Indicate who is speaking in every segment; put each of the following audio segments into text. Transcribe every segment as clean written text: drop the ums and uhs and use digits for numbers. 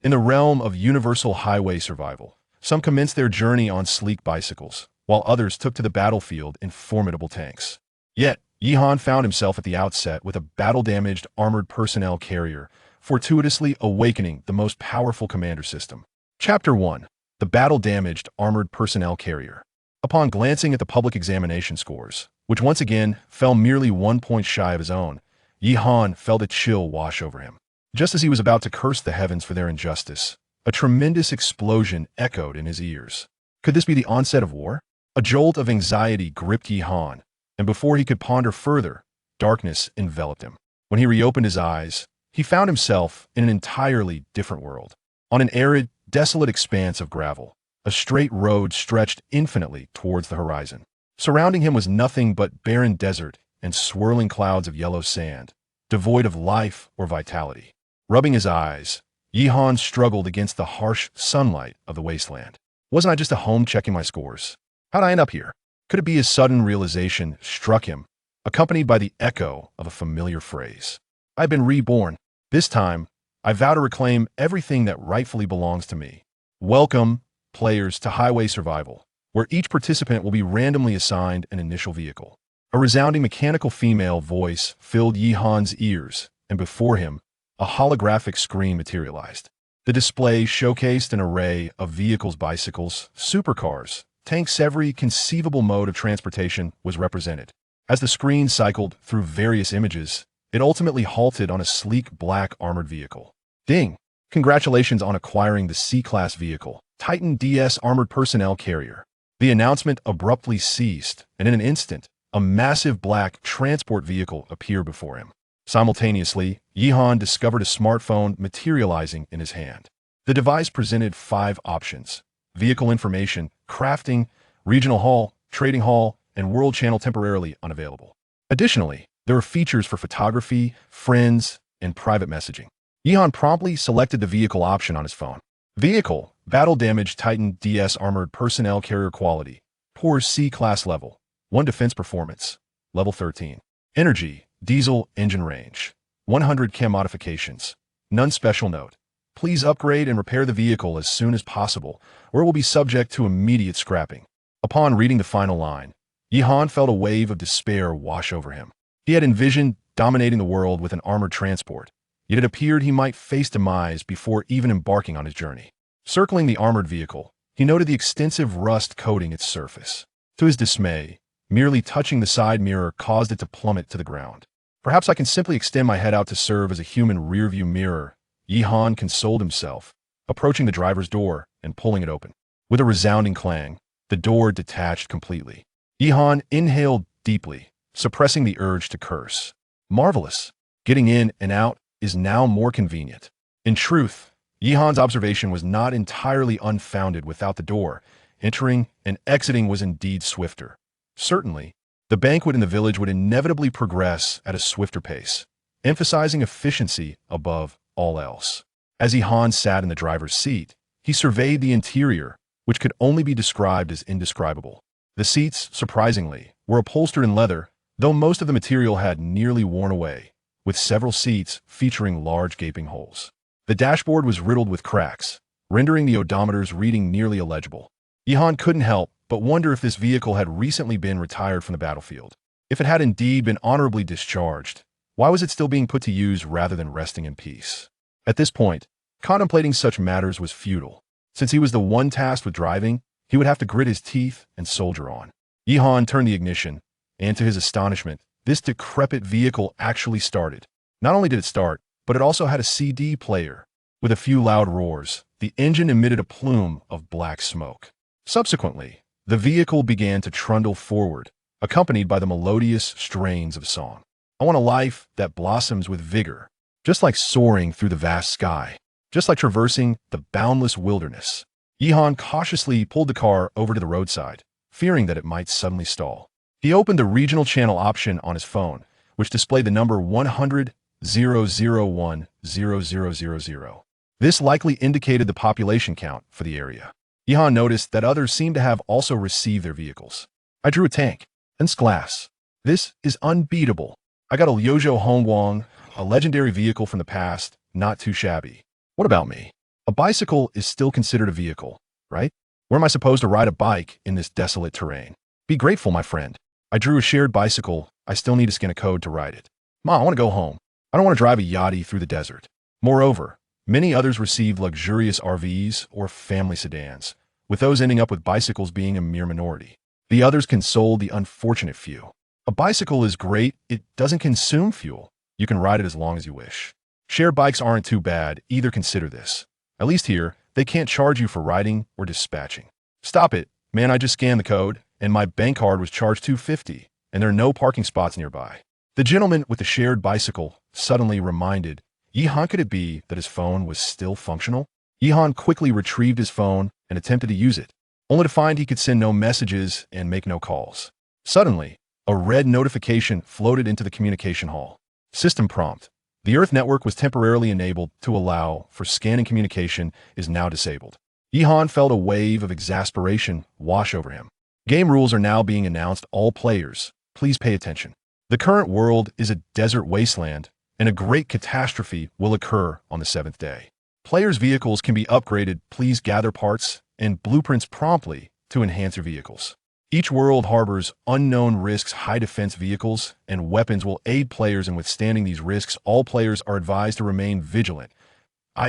Speaker 1: In the realm of universal highway survival, some commenced their journey on sleek bicycles, while others took to the battlefield in formidable tanks. Yet, Yihan found himself at the outset with a battle-damaged armored personnel carrier, fortuitously awakening the most powerful commander system. Chapter 1. The battle-damaged armored personnel carrier. Upon glancing at the public examination scores, which once again fell merely 1 point shy of his own, Yihan felt a chill wash over him. Just as he was about to curse the heavens for their injustice, a tremendous explosion echoed in his ears. Could this be the onset of war? A jolt of anxiety gripped Yihan, and before he could ponder further, darkness enveloped him. When he reopened his eyes, he found himself in an entirely different world. On an arid, desolate expanse of gravel, a straight road stretched infinitely towards the horizon. Surrounding him was nothing but barren desert and swirling clouds of yellow sand, devoid of life or vitality. Rubbing his eyes, Yihan struggled against the harsh sunlight of the wasteland. Wasn't I just at home checking my scores? How'd I end up here? Could it be his sudden realization struck him, accompanied by the echo of a familiar phrase? I've been reborn. This time, I vow to reclaim everything that rightfully belongs to me. Welcome, players, to Highway Survival, where each participant will be randomly assigned an initial vehicle. A resounding mechanical female voice filled Yihan's ears, and before him, a holographic screen materialized. The display showcased an array of vehicles, bicycles, supercars, tanks. Every conceivable mode of transportation was represented. As the screen cycled through various images, it ultimately halted on a sleek black armored vehicle. Ding! Congratulations on acquiring the C-Class vehicle, Titan DS Armored Personnel Carrier. The announcement abruptly ceased, and in an instant, a massive black transport vehicle appeared before him. Simultaneously, Yihan discovered a smartphone materializing in his hand. The device presented 5 options: vehicle information, crafting, regional hall, trading hall, and world channel temporarily unavailable. Additionally, there were features for photography, friends, and private messaging. Yihan promptly selected the vehicle option on his phone. Vehicle: battle-damaged Titan DS Armored Personnel Carrier. Quality: poor C-Class. Level: 1 defense. Performance: level 13. Energy: diesel. Engine range: 100 km. Modifications: none. Special note: please upgrade and repair the vehicle as soon as possible, or it will be subject to immediate scrapping. Upon reading the final line, Yihan felt a wave of despair wash over him. He had envisioned dominating the world with an armored transport, yet it appeared he might face demise before even embarking on his journey. Circling the armored vehicle, he noted the extensive rust coating its surface. To his dismay, merely touching the side mirror caused it to plummet to the ground. Perhaps I can simply extend my head out to serve as a human rearview mirror, Yihan consoled himself, approaching the driver's door and pulling it open. With a resounding clang, the door detached completely. Yihan inhaled deeply, suppressing the urge to curse. Marvelous! Getting in and out is now more convenient. In truth, Yihan's observation was not entirely unfounded. Without the door, entering and exiting was indeed swifter. Certainly, the banquet in the village would inevitably progress at a swifter pace, emphasizing efficiency above all else. As Yihan sat in the driver's seat, he surveyed the interior, which could only be described as indescribable. The seats, surprisingly, were upholstered in leather, though most of the material had nearly worn away, with several seats featuring large gaping holes. The dashboard was riddled with cracks, rendering the odometer's reading nearly illegible. Yihan couldn't help but wonder if this vehicle had recently been retired from the battlefield. If it had indeed been honorably discharged, why was it still being put to use rather than resting in peace? At this point, contemplating such matters was futile. Since he was the one tasked with driving, he would have to grit his teeth and soldier on. Yihan turned the ignition, and to his astonishment, this decrepit vehicle actually started. Not only did it start, but it also had a CD player. With a few loud roars, the engine emitted a plume of black smoke. Subsequently, the vehicle began to trundle forward, accompanied by the melodious strains of song. I want a life that blossoms with vigor, just like soaring through the vast sky, just like traversing the boundless wilderness. Yihan cautiously pulled the car over to the roadside, fearing that it might suddenly stall. He opened the regional channel option on his phone, which displayed the number 100,001,0000. This likely indicated the population count for the area. Yihan noticed that others seemed to have also received their vehicles. I drew a tank, then glass. This is unbeatable. I got a Liuzhou Hongguang, a legendary vehicle from the past, not too shabby. What about me? A bicycle is still considered a vehicle, right? Where am I supposed to ride a bike in this desolate terrain? Be grateful, my friend. I drew a shared bicycle. I still need to scan a code to ride it. Mom, I want to go home. I don't want to drive a yachty through the desert. Moreover, many others received luxurious RVs or family sedans, with those ending up with bicycles being a mere minority. The others consoled the unfortunate few. A bicycle is great. It doesn't consume fuel. You can ride it as long as you wish. Shared bikes aren't too bad. Either consider this. At least here, they can't charge you for riding or dispatching. Stop it. Man, I just scanned the code, and my bank card was charged $250, and there are no parking spots nearby. The gentleman with the shared bicycle suddenly reminded, Yihan, could it be that his phone was still functional? Yihan quickly retrieved his phone and attempted to use it, only to find he could send no messages and make no calls. Suddenly, a red notification floated into the communication hall. System prompt. The Earth network was temporarily enabled to allow for scanning communication is now disabled. Yihan felt a wave of exasperation wash over him. Game rules are now being announced. All players, please pay attention. The current world is a desert wasteland, and a great catastrophe will occur on the 7th day. Players' vehicles can be upgraded. Please gather parts and blueprints promptly to enhance your vehicles. Each world harbors unknown risks. High defense vehicles and weapons will aid players in withstanding these risks. All players are advised to remain vigilant.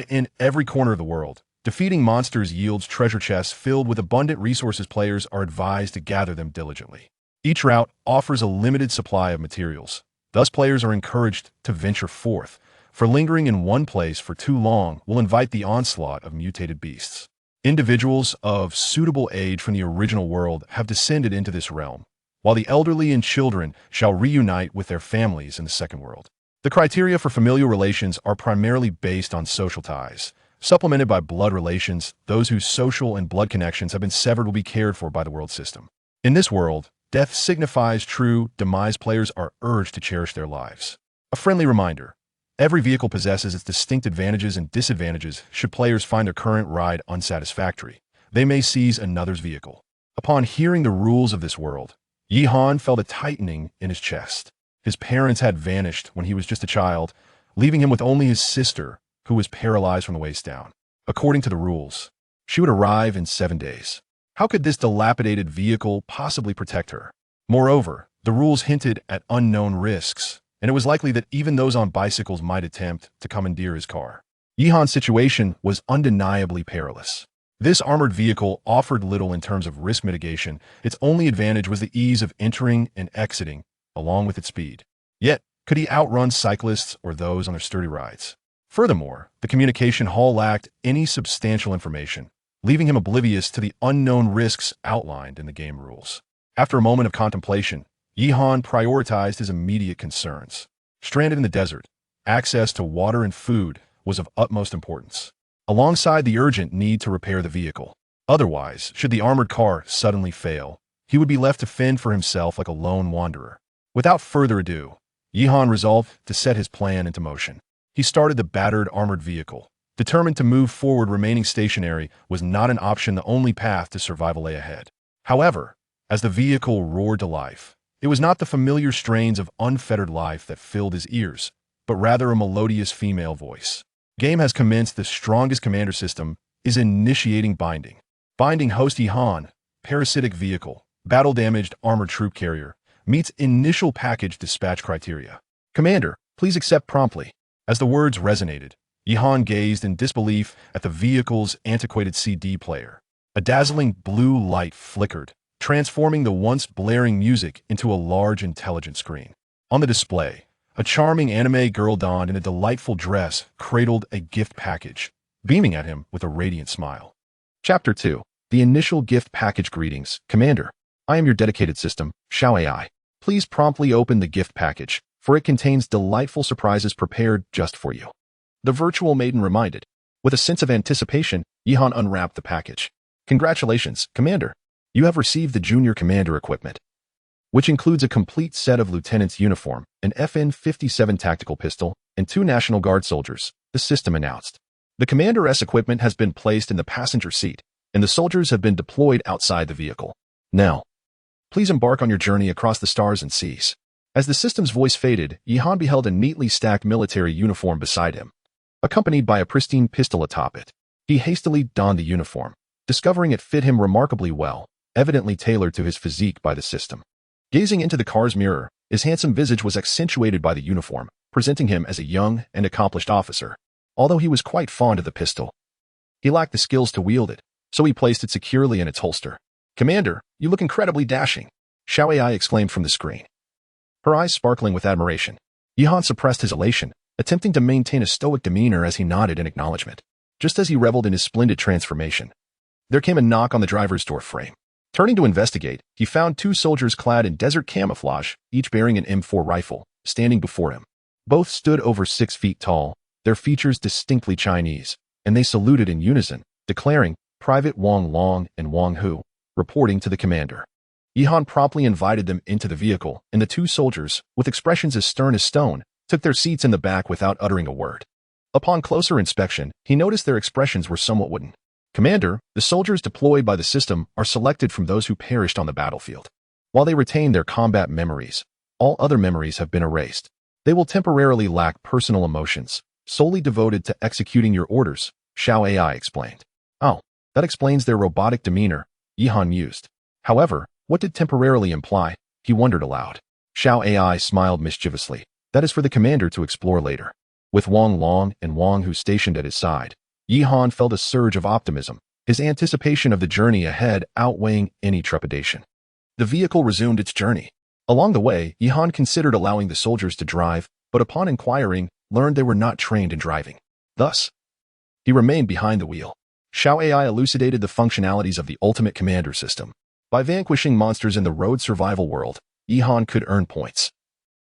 Speaker 1: In every corner of the world, defeating monsters yields treasure chests filled with abundant resources. Players are advised to gather them diligently. Each route offers a limited supply of materials. Thus, players are encouraged to venture forth, for lingering in one place for too long will invite the onslaught of mutated beasts. Individuals of suitable age from the original world have descended into this realm, while the elderly and children shall reunite with their families in the second world. The criteria for familial relations are primarily based on social ties, supplemented by blood relations. Those whose social and blood connections have been severed will be cared for by the world system. In this world, death signifies true demise. Players are urged to cherish their lives. A friendly reminder. Every vehicle possesses its distinct advantages and disadvantages. Should players find their current ride unsatisfactory, they may seize another's vehicle. Upon hearing the rules of this world, Yihan felt a tightening in his chest. His parents had vanished when he was just a child, leaving him with only his sister, who was paralyzed from the waist down. According to the rules, she would arrive in 7 days. How could this dilapidated vehicle possibly protect her? Moreover, the rules hinted at unknown risks, and it was likely that even those on bicycles might attempt to commandeer his car. Yihan's situation was undeniably perilous. This armored vehicle offered little in terms of risk mitigation. Its only advantage was the ease of entering and exiting, along with its speed. Yet, could he outrun cyclists or those on their sturdy rides? Furthermore, the communication hall lacked any substantial information, leaving him oblivious to the unknown risks outlined in the game rules. After a moment of contemplation, Yihan prioritized his immediate concerns. Stranded in the desert, access to water and food was of utmost importance, alongside the urgent need to repair the vehicle. Otherwise, should the armored car suddenly fail, he would be left to fend for himself like a lone wanderer. Without further ado, Yihan resolved to set his plan into motion. He started the battered armored vehicle. Determined to move forward, remaining stationary was not an option. The only path to survival lay ahead. However, as the vehicle roared to life, it was not the familiar strains of unfettered life that filled his ears, but rather a melodious female voice. Game has commenced. The strongest commander system is initiating binding. Binding host Yihan, parasitic vehicle, battle-damaged armored troop carrier, meets initial package dispatch criteria. Commander, please accept promptly. As the words resonated, Yihan gazed in disbelief at the vehicle's antiquated CD player. A dazzling blue light flickered, transforming the once blaring music into a large, intelligent screen. On the display, a charming anime girl donned in a delightful dress cradled a gift package, beaming at him with a radiant smile. Chapter 2. The initial gift package. Greetings, Commander. I am your dedicated system, Xiao AI. Please promptly open the gift package, for it contains delightful surprises prepared just for you. The virtual maiden reminded. With a sense of anticipation, Yihan unwrapped the package. Congratulations, Commander. You have received the Junior Commander equipment, which includes a complete set of Lieutenant's uniform, an FN-57 tactical pistol, and 2 National Guard soldiers, the system announced. The Commander's equipment has been placed in the passenger seat, and the soldiers have been deployed outside the vehicle. Now, please embark on your journey across the stars and seas. As the system's voice faded, Yihan beheld a neatly stacked military uniform beside him, accompanied by a pristine pistol atop it. He hastily donned the uniform, discovering it fit him remarkably well, evidently tailored to his physique by the system. Gazing into the car's mirror, his handsome visage was accentuated by the uniform, presenting him as a young and accomplished officer. Although he was quite fond of the pistol, he lacked the skills to wield it, so he placed it securely in its holster. "Commander, you look incredibly dashing," Xiao Ai exclaimed from the screen, her eyes sparkling with admiration. Yihan suppressed his elation, attempting to maintain a stoic demeanor as he nodded in acknowledgement. Just as he reveled in his splendid transformation, there came a knock on the driver's door frame. Turning to investigate, he found two soldiers clad in desert camouflage, each bearing an M4 rifle, standing before him. Both stood over 6 feet tall, their features distinctly Chinese, and they saluted in unison, declaring, "Private Wang Long and Wang Hu," reporting to the commander. Yihan promptly invited them into the vehicle, and the two soldiers, with expressions as stern as stone, took their seats in the back without uttering a word. Upon closer inspection, he noticed their expressions were somewhat wooden. "Commander, the soldiers deployed by the system are selected from those who perished on the battlefield. While they retain their combat memories, all other memories have been erased. They will temporarily lack personal emotions, solely devoted to executing your orders," Xiao Ai explained. "Oh, that explains their robotic demeanor," Yihan mused. However, what did temporarily imply? He wondered aloud. Xiao Ai smiled mischievously. "That is for the commander to explore later." With Wang Long and Wang Hu stationed at his side, Yihan felt a surge of optimism, his anticipation of the journey ahead outweighing any trepidation. The vehicle resumed its journey. Along the way, Yihan considered allowing the soldiers to drive, but upon inquiring, learned they were not trained in driving. Thus, he remained behind the wheel. Xiao Ai elucidated the functionalities of the Ultimate Commander system. By vanquishing monsters in the road survival world, Yihan could earn points,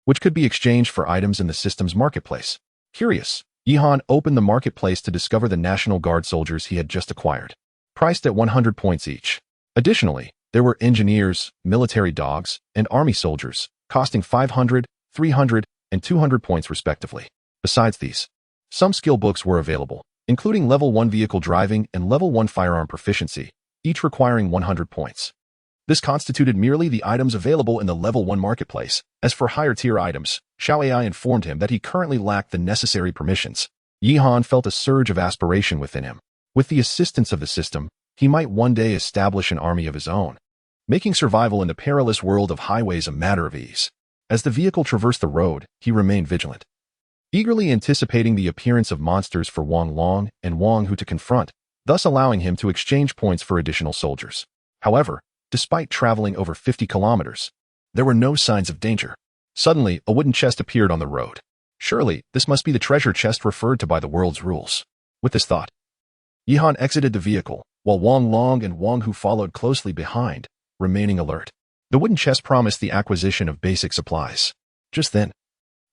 Speaker 1: which could be exchanged for items in the system's marketplace. Curious, Yihan opened the marketplace to discover the National Guard soldiers he had just acquired, priced at 100 points each. Additionally, there were engineers, military dogs, and army soldiers, costing 500, 300, and 200 points respectively. Besides these, some skill books were available, including Level 1 vehicle driving and Level 1 firearm proficiency, each requiring 100 points. This constituted merely the items available in the Level 1 marketplace. As for higher-tier items, Xiao Ai informed him that he currently lacked the necessary permissions. Yihan felt a surge of aspiration within him. With the assistance of the system, he might one day establish an army of his own, making survival in the perilous world of highways a matter of ease. As the vehicle traversed the road, he remained vigilant, eagerly anticipating the appearance of monsters for Wang Long and Wang Hu to confront, thus allowing him to exchange points for additional soldiers. However, despite traveling over 50 kilometers, there were no signs of danger. Suddenly, a wooden chest appeared on the road. Surely, this must be the treasure chest referred to by the world's rules. With this thought, Yihan exited the vehicle, while Wang Long and Wang Hu followed closely behind, remaining alert. The wooden chest promised the acquisition of basic supplies. Just then,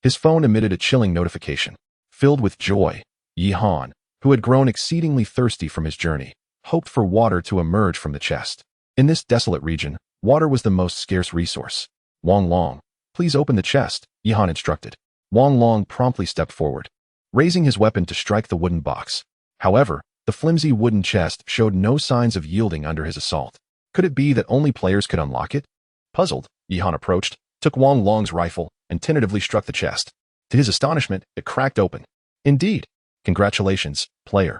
Speaker 1: his phone emitted a chilling notification. Filled with joy, Yihan, who had grown exceedingly thirsty from his journey, hoped for water to emerge from the chest. In this desolate region, water was the most scarce resource. "Wang Long, please open the chest," Yihan instructed. Wang Long promptly stepped forward, raising his weapon to strike the wooden box. However, the flimsy wooden chest showed no signs of yielding under his assault. Could it be that only players could unlock it? Puzzled, Yihan approached, took Wang Long's rifle, and tentatively struck the chest. To his astonishment, it cracked open. "Indeed. Congratulations, player.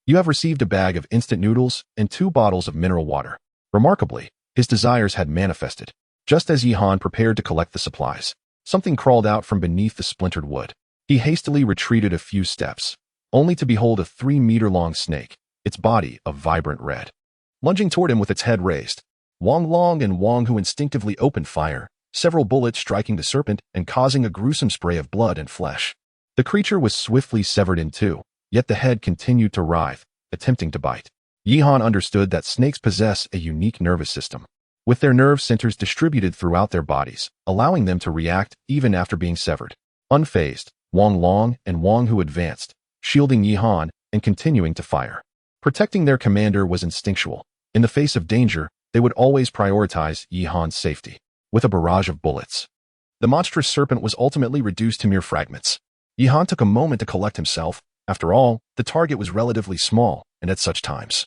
Speaker 1: You have received a bag of instant noodles and 2 bottles of mineral water." Remarkably, his desires had manifested. Just as Yihan prepared to collect the supplies, something crawled out from beneath the splintered wood. He hastily retreated a few steps, only to behold a 3-meter-long snake, its body a vibrant red, lunging toward him with its head raised. Wang Long and Wang Hu instinctively opened fire, several bullets striking the serpent and causing a gruesome spray of blood and flesh. The creature was swiftly severed in two, yet the head continued to writhe, attempting to bite. Yihan understood that snakes possess a unique nervous system, with their nerve centers distributed throughout their bodies, allowing them to react even after being severed. Unfazed, Wang Long and Wang Hu advanced, shielding Yihan and continuing to fire. Protecting their commander was instinctual. In the face of danger, they would always prioritize Yihan's safety. With a barrage of bullets, the monstrous serpent was ultimately reduced to mere fragments. Yihan took a moment to collect himself. After all, the target was relatively small, and at such times,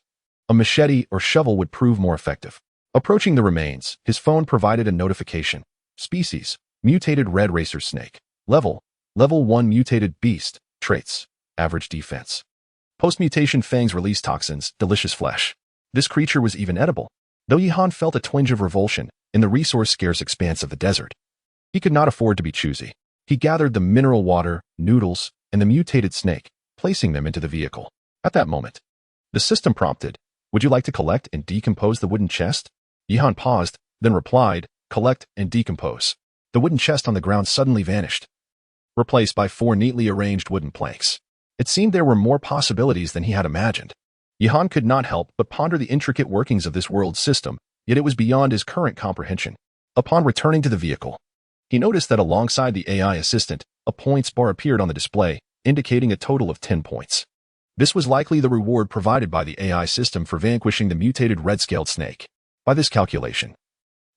Speaker 1: a machete or shovel would prove more effective. Approaching the remains, his phone provided a notification. Species: mutated red racer snake. Level 1 mutated beast. Traits: average defense. Post-mutation fangs release toxins, delicious flesh. This creature was even edible, though Yihan felt a twinge of revulsion in the resource-scarce expanse of the desert. He could not afford to be choosy. He gathered the mineral water, noodles, and the mutated snake, placing them into the vehicle. At that moment, the system prompted, "Would you like to collect and decompose the wooden chest?" Yihan paused, then replied, "Collect and decompose." The wooden chest on the ground suddenly vanished, replaced by 4 neatly arranged wooden planks. It seemed there were more possibilities than he had imagined. Yihan could not help but ponder the intricate workings of this world system, yet it was beyond his current comprehension. Upon returning to the vehicle, he noticed that alongside the AI assistant, a points bar appeared on the display, indicating a total of 10 points. This was likely the reward provided by the AI system for vanquishing the mutated red-scaled snake. By this calculation,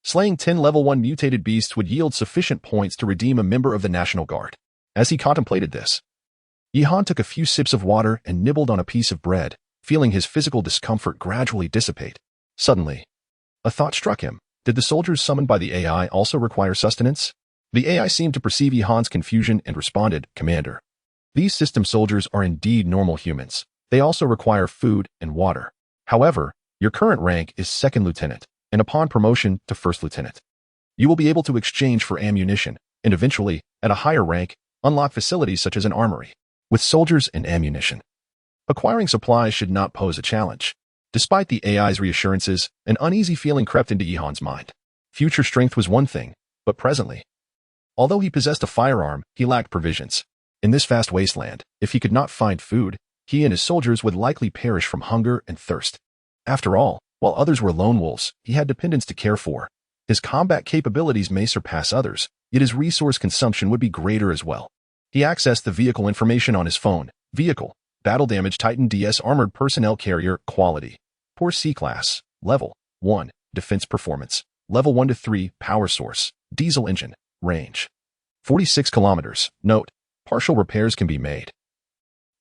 Speaker 1: slaying 10 level 1 mutated beasts would yield sufficient points to redeem a member of the National Guard. As he contemplated this, Yihan took a few sips of water and nibbled on a piece of bread, feeling his physical discomfort gradually dissipate. Suddenly, a thought struck him. Did the soldiers summoned by the AI also require sustenance? The AI seemed to perceive Yihan's confusion and responded, "Commander, these system soldiers are indeed normal humans. They also require food and water. However, your current rank is second lieutenant, and upon promotion to first lieutenant, you will be able to exchange for ammunition, and eventually, at a higher rank, unlock facilities such as an armory. With soldiers and ammunition, acquiring supplies should not pose a challenge." Despite the AI's reassurances, an uneasy feeling crept into Yihan's mind. Future strength was one thing, but presently, although he possessed a firearm, he lacked provisions. In this vast wasteland, if he could not find food, he and his soldiers would likely perish from hunger and thirst. After all, while others were lone wolves, he had dependents to care for. His combat capabilities may surpass others, yet his resource consumption would be greater as well. He accessed the vehicle information on his phone. Vehicle: Battle Damage Titan DS Armored Personnel Carrier. Quality: Poor C-Class. Level: 1. Defense Performance. Level 1 to 3. Power Source: Diesel Engine. Range: 46 kilometers. Note: partial repairs can be made.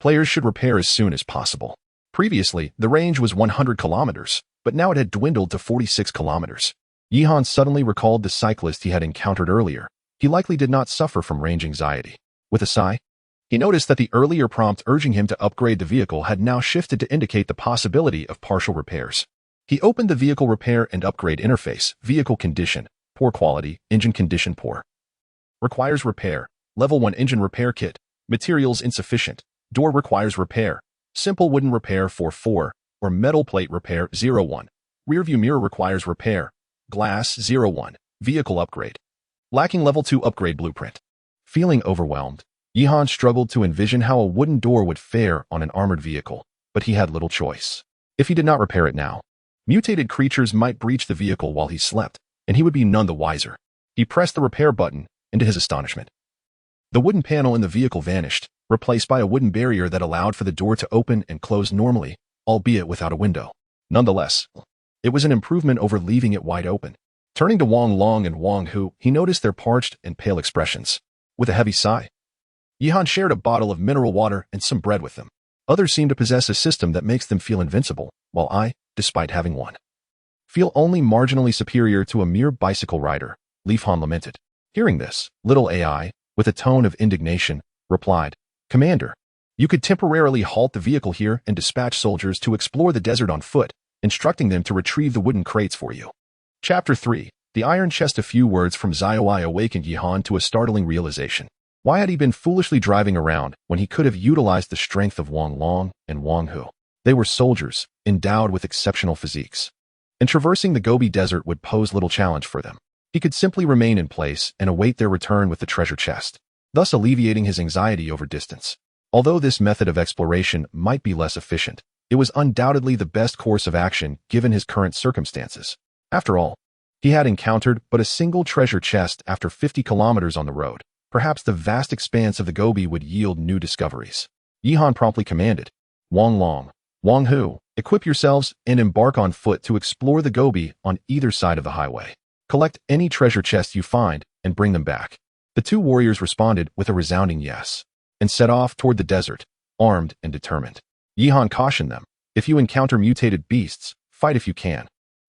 Speaker 1: Players should repair as soon as possible. Previously, the range was 100 kilometers, but now it had dwindled to 46 kilometers. Yihan suddenly recalled the cyclist he had encountered earlier. He likely did not suffer from range anxiety. With a sigh, he noticed that the earlier prompt urging him to upgrade the vehicle had now shifted to indicate the possibility of partial repairs. He opened the Vehicle Repair and Upgrade interface. Vehicle Condition: Poor quality. Engine condition: Poor. Requires repair. Level 1 Engine Repair Kit. Materials insufficient. Door requires repair. Simple wooden repair 4-4, or metal plate repair 0-1. Rearview mirror requires repair. Glass 0-1. Vehicle upgrade. Lacking level 2 upgrade blueprint. Feeling overwhelmed, Yihan struggled to envision how a wooden door would fare on an armored vehicle, but he had little choice. If he did not repair it now, mutated creatures might breach the vehicle while he slept, and he would be none the wiser. He pressed the repair button, and to his astonishment, the wooden panel in the vehicle vanished, replaced by a wooden barrier that allowed for the door to open and close normally, albeit without a window. Nonetheless, it was an improvement over leaving it wide open. Turning to Wang Long and Wang Hu, he noticed their parched and pale expressions. With a heavy sigh, Yihan shared a bottle of mineral water and some bread with them. Others seem to possess a system that makes them feel invincible, while I, despite having one, feel only marginally superior to a mere bicycle rider, Li Han lamented. Hearing this, little AI, with a tone of indignation, replied, "Commander, you could temporarily halt the vehicle here and dispatch soldiers to explore the desert on foot, instructing them to retrieve the wooden crates for you." Chapter 3. The Iron Chest. A few words from Xiaowai awakened Yihan to a startling realization. Why had he been foolishly driving around when he could have utilized the strength of Wang Long and Wang Hu? They were soldiers, endowed with exceptional physiques, and traversing the Gobi Desert would pose little challenge for them. He could simply remain in place and await their return with the treasure chest, thus alleviating his anxiety over distance. Although this method of exploration might be less efficient, it was undoubtedly the best course of action given his current circumstances. After all, he had encountered but a single treasure chest after 50 kilometers on the road. Perhaps the vast expanse of the Gobi would yield new discoveries. Yihan promptly commanded, "Wang Long, Wang Hu, equip yourselves and embark on foot to explore the Gobi on either side of the highway. Collect any treasure chests you find and bring them back." The two warriors responded with a resounding yes, and set off toward the desert, armed and determined. Yihan cautioned them, "If you encounter mutated beasts, fight if you can,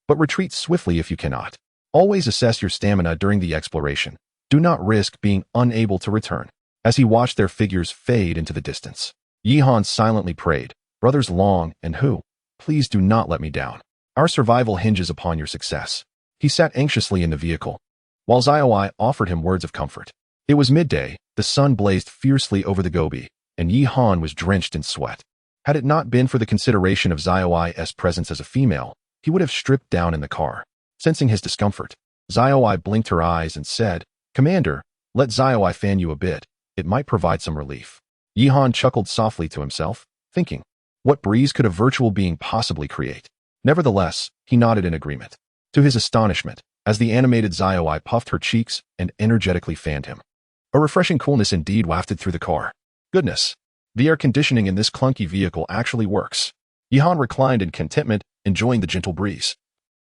Speaker 1: but retreat swiftly if you cannot. Always assess your stamina during the exploration. Do not risk being unable to return." As he watched their figures fade into the distance, Yihan silently prayed, Brothers Long and Hu, please do not let me down. Our survival hinges upon your success. He sat anxiously in the vehicle, while Xiaowai offered him words of comfort. It was midday, the sun blazed fiercely over the Gobi, and Yi Han was drenched in sweat. Had it not been for the consideration of Xiaowai's presence as a female, he would have stripped down in the car. Sensing his discomfort, Xiaowai blinked her eyes and said, "Commander, let Xiaowai fan you a bit. It might provide some relief." Yi Han chuckled softly to himself, thinking, what breeze could a virtual being possibly create? Nevertheless, he nodded in agreement. To his astonishment, as the animated Xiaowai puffed her cheeks and energetically fanned him, a refreshing coolness indeed wafted through the car. Goodness, the air conditioning in this clunky vehicle actually works. Yi Han reclined in contentment, enjoying the gentle breeze.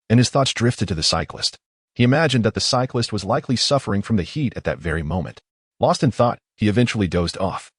Speaker 1: And his thoughts drifted to the cyclist. He imagined that the cyclist was likely suffering from the heat at that very moment. Lost in thought, he eventually dozed off,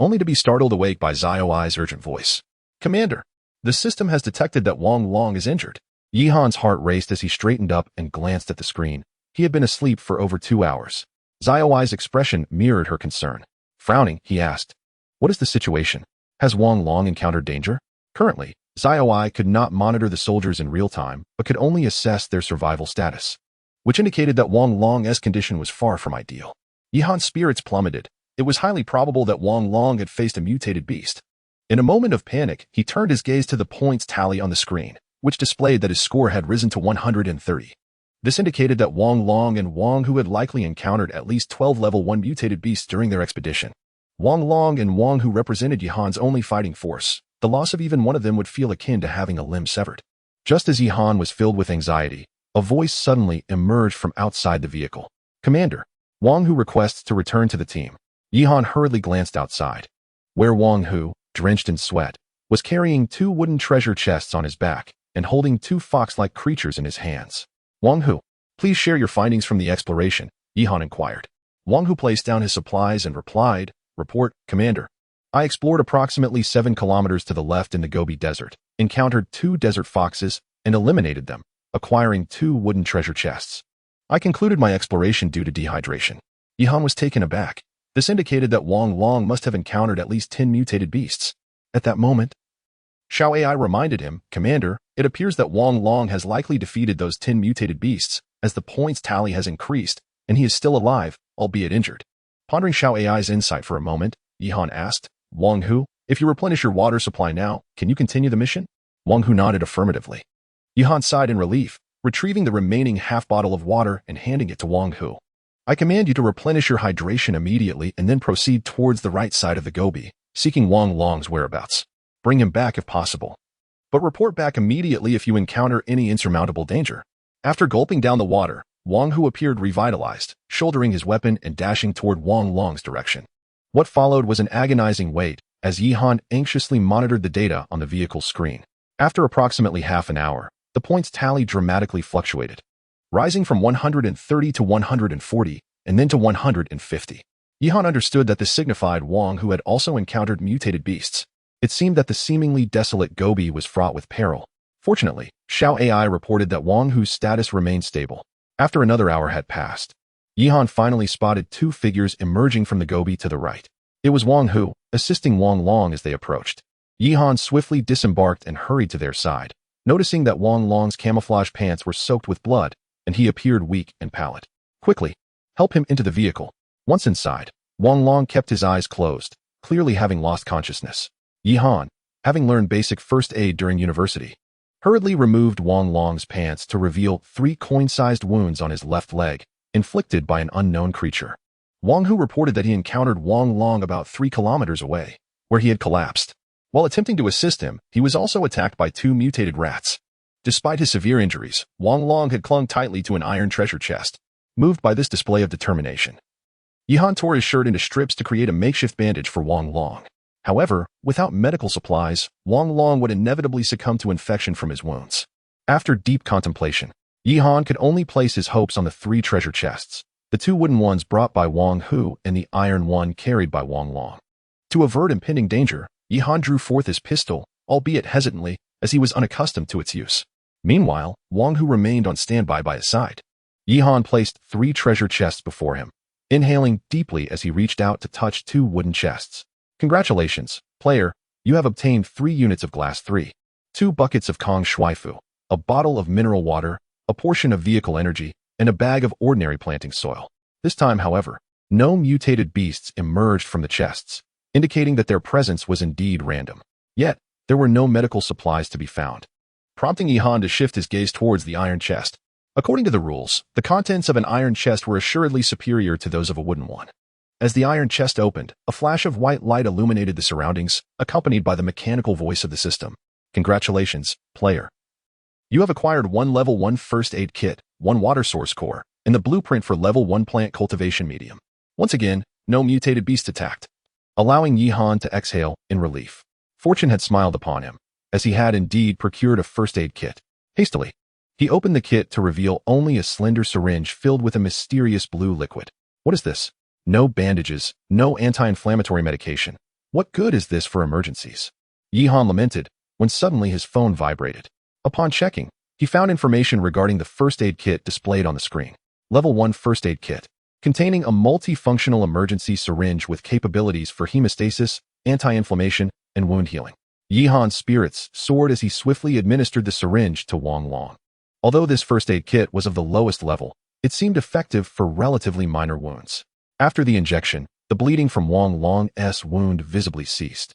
Speaker 1: only to be startled awake by Xiaowai's urgent voice. "Commander, the system has detected that Wang Long is injured." Yi Han's heart raced as he straightened up and glanced at the screen. He had been asleep for over 2 hours. Xiaowai's expression mirrored her concern. Frowning, he asked, "What is the situation? Has Wang Long encountered danger?" Currently, Xiaowai could not monitor the soldiers in real time, but could only assess their survival status, which indicated that Wang Long's condition was far from ideal. Yi Han's spirits plummeted. It was highly probable that Wang Long had faced a mutated beast. In a moment of panic, he turned his gaze to the points tally on the screen, which displayed that his score had risen to 130. This indicated that Wang Long and Wang Hu had likely encountered at least 12 level 1 mutated beasts during their expedition. Wang Long and Wang Hu represented Yi Han's only fighting force. The loss of even one of them would feel akin to having a limb severed. Just as Yi Han was filled with anxiety, a voice suddenly emerged from outside the vehicle. "Commander, Wang Hu requests to return to the team." Yi Han hurriedly glanced outside, where Wang Hu, drenched in sweat, was carrying 2 wooden treasure chests on his back and holding 2 fox-like creatures in his hands. "Wang Hu, please share your findings from the exploration," Yi Han inquired. Wang Hu placed down his supplies and replied, "Report, Commander. I explored approximately 7 kilometers to the left in the Gobi Desert, encountered 2 desert foxes, and eliminated them, acquiring 2 wooden treasure chests. I concluded my exploration due to dehydration." Yi Han was taken aback. This indicated that Wang Long must have encountered at least 10 mutated beasts. At that moment, Xiao Ai reminded him, "Commander, it appears that Wang Long has likely defeated those 10 mutated beasts, as the points tally has increased, and he is still alive, albeit injured." Pondering Xiao Ai's insight for a moment, Yi Han asked, "Wang Hu, if you replenish your water supply now, can you continue the mission?" Wang Hu nodded affirmatively. Yi Han sighed in relief, retrieving the remaining half bottle of water and handing it to Wang Hu. "I command you to replenish your hydration immediately and then proceed towards the right side of the Gobi, seeking Wang Long's whereabouts. Bring him back if possible, but report back immediately if you encounter any insurmountable danger." After gulping down the water, Wang Hu appeared revitalized, shouldering his weapon and dashing toward Wang Long's direction. What followed was an agonizing wait, as Yi Han anxiously monitored the data on the vehicle's screen. After approximately half an hour, the points tally dramatically fluctuated, rising from 130 to 140, and then to 150. Yi Han understood that this signified Wang Hu had also encountered mutated beasts. It seemed that the seemingly desolate Gobi was fraught with peril. Fortunately, Xiao Ai reported that Wang Hu's status remained stable. After another hour had passed, Yi Han finally spotted 2 figures emerging from the Gobi to the right. It was Wang Hu, assisting Wang Long as they approached. Yi Han swiftly disembarked and hurried to their side, noticing that Wang Long's camouflage pants were soaked with blood, and he appeared weak and pallid. "Quickly, help him into the vehicle." Once inside, Wang Long kept his eyes closed, clearly having lost consciousness. Yi Han, having learned basic first aid during university, hurriedly removed Wang Long's pants to reveal 3 coin-sized wounds on his left leg, inflicted by an unknown creature. Wang Hu reported that he encountered Wang Long about 3 kilometers away, where he had collapsed. While attempting to assist him, he was also attacked by 2 mutated rats. Despite his severe injuries, Wang Long had clung tightly to an iron treasure chest, moved by this display of determination. Yi Han tore his shirt into strips to create a makeshift bandage for Wang Long. However, without medical supplies, Wang Long would inevitably succumb to infection from his wounds. After deep contemplation, Yi Han could only place his hopes on the 3 treasure chests, the 2 wooden ones brought by Wang Hu and the iron one carried by Wang Long. To avert impending danger, Yi Han drew forth his pistol, albeit hesitantly, as he was unaccustomed to its use. Meanwhile, Wang Hu remained on standby by his side. Yi Han placed 3 treasure chests before him, inhaling deeply as he reached out to touch 2 wooden chests. "Congratulations, player," You have obtained 3 units of glass 3, 2 buckets of Kong Shui Fu, a bottle of mineral water, a portion of vehicle energy, and a bag of ordinary planting soil. This time, however, no mutated beasts emerged from the chests, indicating that their presence was indeed random. Yet, there were no medical supplies to be found, prompting Yihan to shift his gaze towards the iron chest. According to the rules, the contents of an iron chest were assuredly superior to those of a wooden one. As the iron chest opened, a flash of white light illuminated the surroundings, accompanied by the mechanical voice of the system. Congratulations, player. You have acquired 1 level 1 first aid kit, 1 water source core, and the blueprint for level 1 plant cultivation medium. Once again, no mutated beast attacked, allowing Yihan to exhale in relief. Fortune had smiled upon him, as he had indeed procured a first aid kit. Hastily, he opened the kit to reveal only a slender syringe filled with a mysterious blue liquid. What is this? No bandages, no anti-inflammatory medication. What good is this for emergencies? Yihan lamented, when suddenly his phone vibrated. Upon checking, he found information regarding the first aid kit displayed on the screen. Level 1 first aid kit, containing a multifunctional emergency syringe with capabilities for hemostasis, anti-inflammation, and wound healing. Yihan's spirits soared as he swiftly administered the syringe to Wang Long. Although this first aid kit was of the lowest level, it seemed effective for relatively minor wounds. After the injection, the bleeding from Wang Long's wound visibly ceased,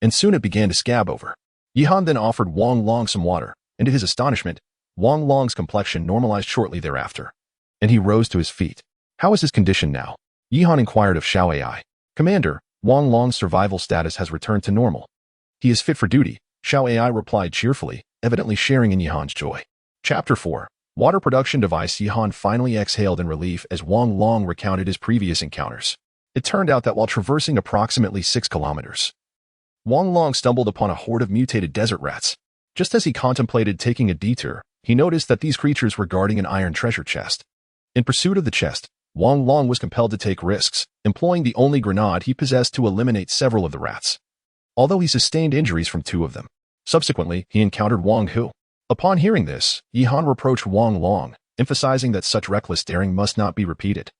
Speaker 1: and soon it began to scab over. Yihan then offered Wang Long some water, and to his astonishment, Wang Long's complexion normalized shortly thereafter, and he rose to his feet. How is his condition now? Yihan inquired of Xiao AI. Commander, Wang Long's survival status has returned to normal. He is fit for duty, Xiao AI replied cheerfully, evidently sharing in Yihan's joy. Chapter 4. Water Production Device. Yihan finally exhaled in relief as Wang Long recounted his previous encounters. It turned out that while traversing approximately 6 kilometers, Wang Long stumbled upon a horde of mutated desert rats. Just as he contemplated taking a detour, he noticed that these creatures were guarding an iron treasure chest. In pursuit of the chest, Wang Long was compelled to take risks, employing the only grenade he possessed to eliminate several of the rats, although he sustained injuries from 2 of them. Subsequently, he encountered Wang Hu. Upon hearing this, Yihan reproached Wang Long, emphasizing that such reckless daring must not be repeated.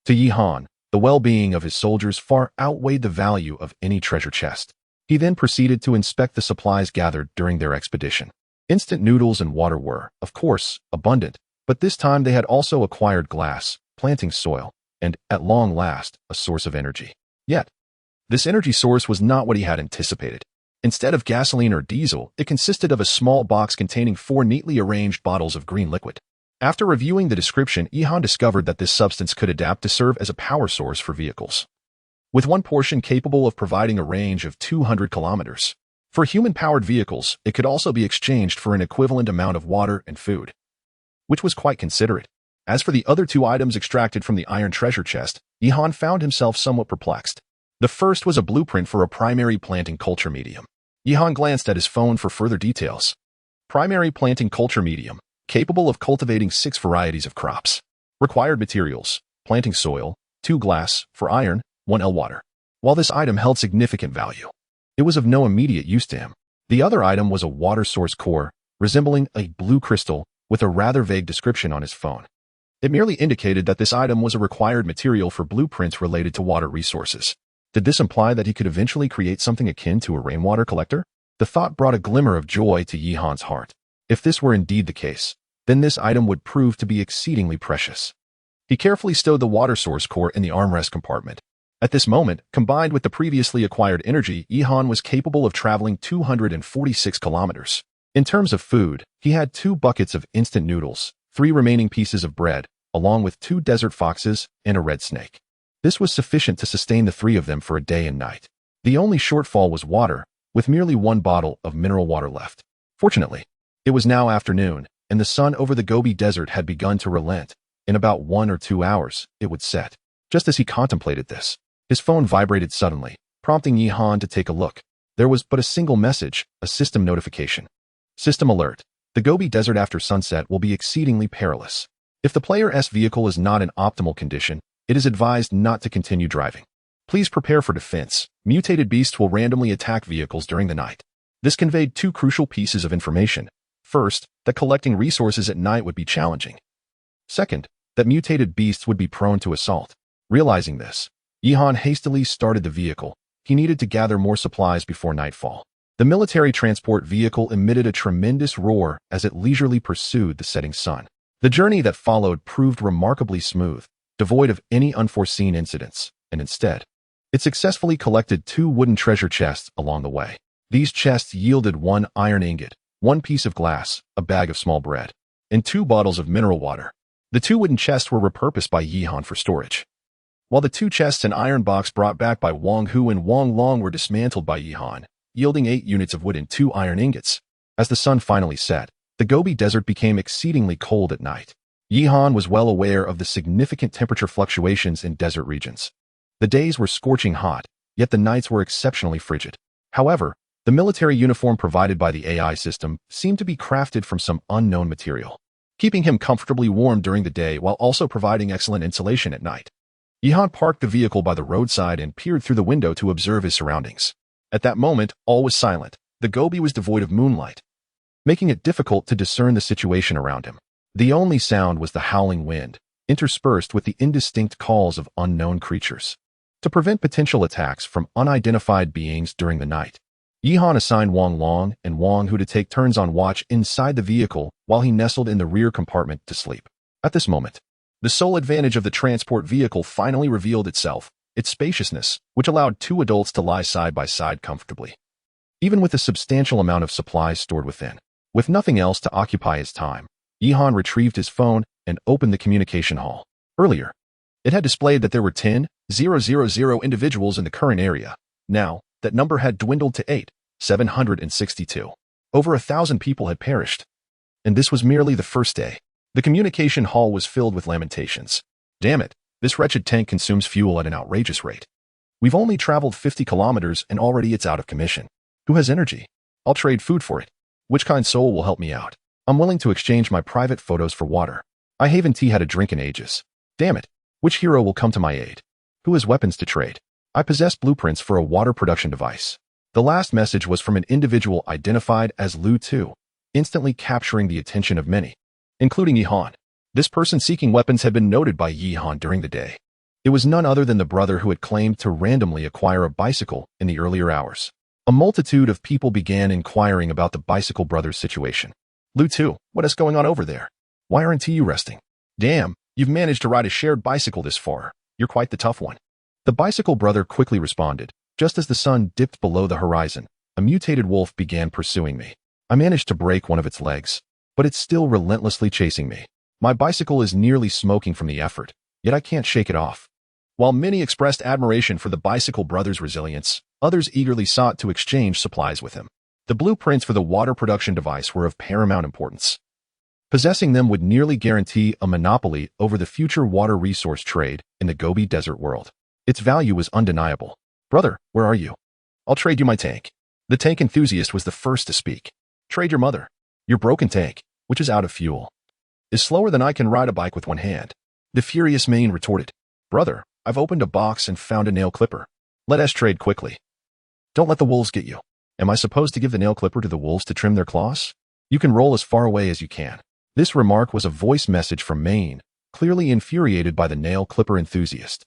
Speaker 1: To Yihan, the well-being of his soldiers far outweighed the value of any treasure chest. He then proceeded to inspect the supplies gathered during their expedition. Instant noodles and water were, of course, abundant, but this time they had also acquired glass, planting soil, and, at long last, a source of energy. Yet, this energy source was not what he had anticipated. Instead of gasoline or diesel, it consisted of a small box containing 4 neatly arranged bottles of green liquid. After reviewing the description, Yihan discovered that this substance could adapt to serve as a power source for vehicles, with 1 portion capable of providing a range of 200 kilometers. For human-powered vehicles, it could also be exchanged for an equivalent amount of water and food, which was quite considerate. As for the other 2 items extracted from the iron treasure chest, Yihan found himself somewhat perplexed. The first was a blueprint for a primary planting culture medium. Yihan glanced at his phone for further details. Primary planting culture medium, capable of cultivating 6 varieties of crops. Required materials, planting soil, 2 glass, for iron, 1 L water. While this item held significant value, it was of no immediate use to him. The other item was a water source core, resembling a blue crystal, with a rather vague description on his phone. It merely indicated that this item was a required material for blueprints related to water resources. Did this imply that he could eventually create something akin to a rainwater collector? The thought brought a glimmer of joy to Yihan's heart. If this were indeed the case, then this item would prove to be exceedingly precious. He carefully stowed the water source core in the armrest compartment. At this moment, combined with the previously acquired energy, Yihan was capable of traveling 246 kilometers. In terms of food, he had 2 buckets of instant noodles, 3 remaining pieces of bread, along with 2 desert foxes and a red snake. This was sufficient to sustain the 3 of them for a day and night. The only shortfall was water, with merely 1 bottle of mineral water left. Fortunately, it was now afternoon, and the sun over the Gobi desert had begun to relent. In about 1 or 2 hours, it would set. Just as he contemplated this, his phone vibrated suddenly, prompting Yihan to take a look. There was but a single message, a system notification. System alert. The Gobi Desert after sunset will be exceedingly perilous. If the player's vehicle is not in optimal condition, it is advised not to continue driving. Please prepare for defense. Mutated beasts will randomly attack vehicles during the night. This conveyed 2 crucial pieces of information. First, that collecting resources at night would be challenging. Second, that mutated beasts would be prone to assault. Realizing this, Yihan hastily started the vehicle. he needed to gather more supplies before nightfall. The military transport vehicle emitted a tremendous roar as it leisurely pursued the setting sun. The journey that followed proved remarkably smooth, devoid of any unforeseen incidents, and instead, it successfully collected 2 wooden treasure chests along the way. These chests yielded 1 iron ingot, 1 piece of glass, a bag of small bread, and 2 bottles of mineral water. The 2 wooden chests were repurposed by Yihan for storage, while the 2 chests and iron box brought back by Wang Hu and Wang Long were dismantled by Yihan, yielding 8 units of wood and 2 iron ingots. As the sun finally set, the Gobi Desert became exceedingly cold at night. Yihan was well aware of the significant temperature fluctuations in desert regions. The days were scorching hot, yet the nights were exceptionally frigid. However, the military uniform provided by the AI system seemed to be crafted from some unknown material, keeping him comfortably warm during the day while also providing excellent insulation at night. Yihan parked the vehicle by the roadside and peered through the window to observe his surroundings. At that moment, all was silent. The Gobi was devoid of moonlight, making it difficult to discern the situation around him. The only sound was the howling wind, interspersed with the indistinct calls of unknown creatures. To prevent potential attacks from unidentified beings during the night, Yihan assigned Wang Long and Wang Hu to take turns on watch inside the vehicle while he nestled in the rear compartment to sleep. At this moment, the sole advantage of the transport vehicle finally revealed itself, its spaciousness, which allowed 2 adults to lie side by side comfortably, even with a substantial amount of supplies stored within. With nothing else to occupy his time, Yihan retrieved his phone and opened the communication hall. Earlier, it had displayed that there were 10,000 individuals in the current area. Now, that number had dwindled to 8,762. Over 1,000 people had perished. And this was merely the first day. The communication hall was filled with lamentations. Damn it, this wretched tank consumes fuel at an outrageous rate. We've only traveled 50 kilometers and already it's out of commission. Who has energy? I'll trade food for it. Which kind soul will help me out? I'm willing to exchange my private photos for water. I haven't had a drink in ages. Damn it, which hero will come to my aid? Who has weapons to trade? I possess blueprints for a water production device. The last message was from an individual identified as Lu Tu, instantly capturing the attention of many, including Yihan. This person seeking weapons had been noted by Yihan during the day. It was none other than the brother who had claimed to randomly acquire a bicycle in the earlier hours. A multitude of people began inquiring about the bicycle brother's situation. Lu Tu, what is going on over there? Why aren't you resting? Damn, you've managed to ride a shared bicycle this far. You're quite the tough one. The bicycle brother quickly responded. Just as the sun dipped below the horizon, a mutated wolf began pursuing me. I managed to break one of its legs, but it's still relentlessly chasing me. My bicycle is nearly smoking from the effort, yet I can't shake it off. While many expressed admiration for the bicycle brother's resilience, others eagerly sought to exchange supplies with him. The blueprints for the water production device were of paramount importance. Possessing them would nearly guarantee a monopoly over the future water resource trade in the Gobi Desert world. Its value was undeniable. Brother, where are you? I'll trade you my tank. The tank enthusiast was the first to speak. Trade your mother. Your broken tank, which is out of fuel, is slower than I can ride a bike with one hand. The furious Maine retorted. Brother, I've opened a box and found a nail clipper. Let us trade quickly. Don't let the wolves get you. Am I supposed to give the nail clipper to the wolves to trim their claws? You can roll as far away as you can. This remark was a voice message from Maine, clearly infuriated by the nail clipper enthusiast.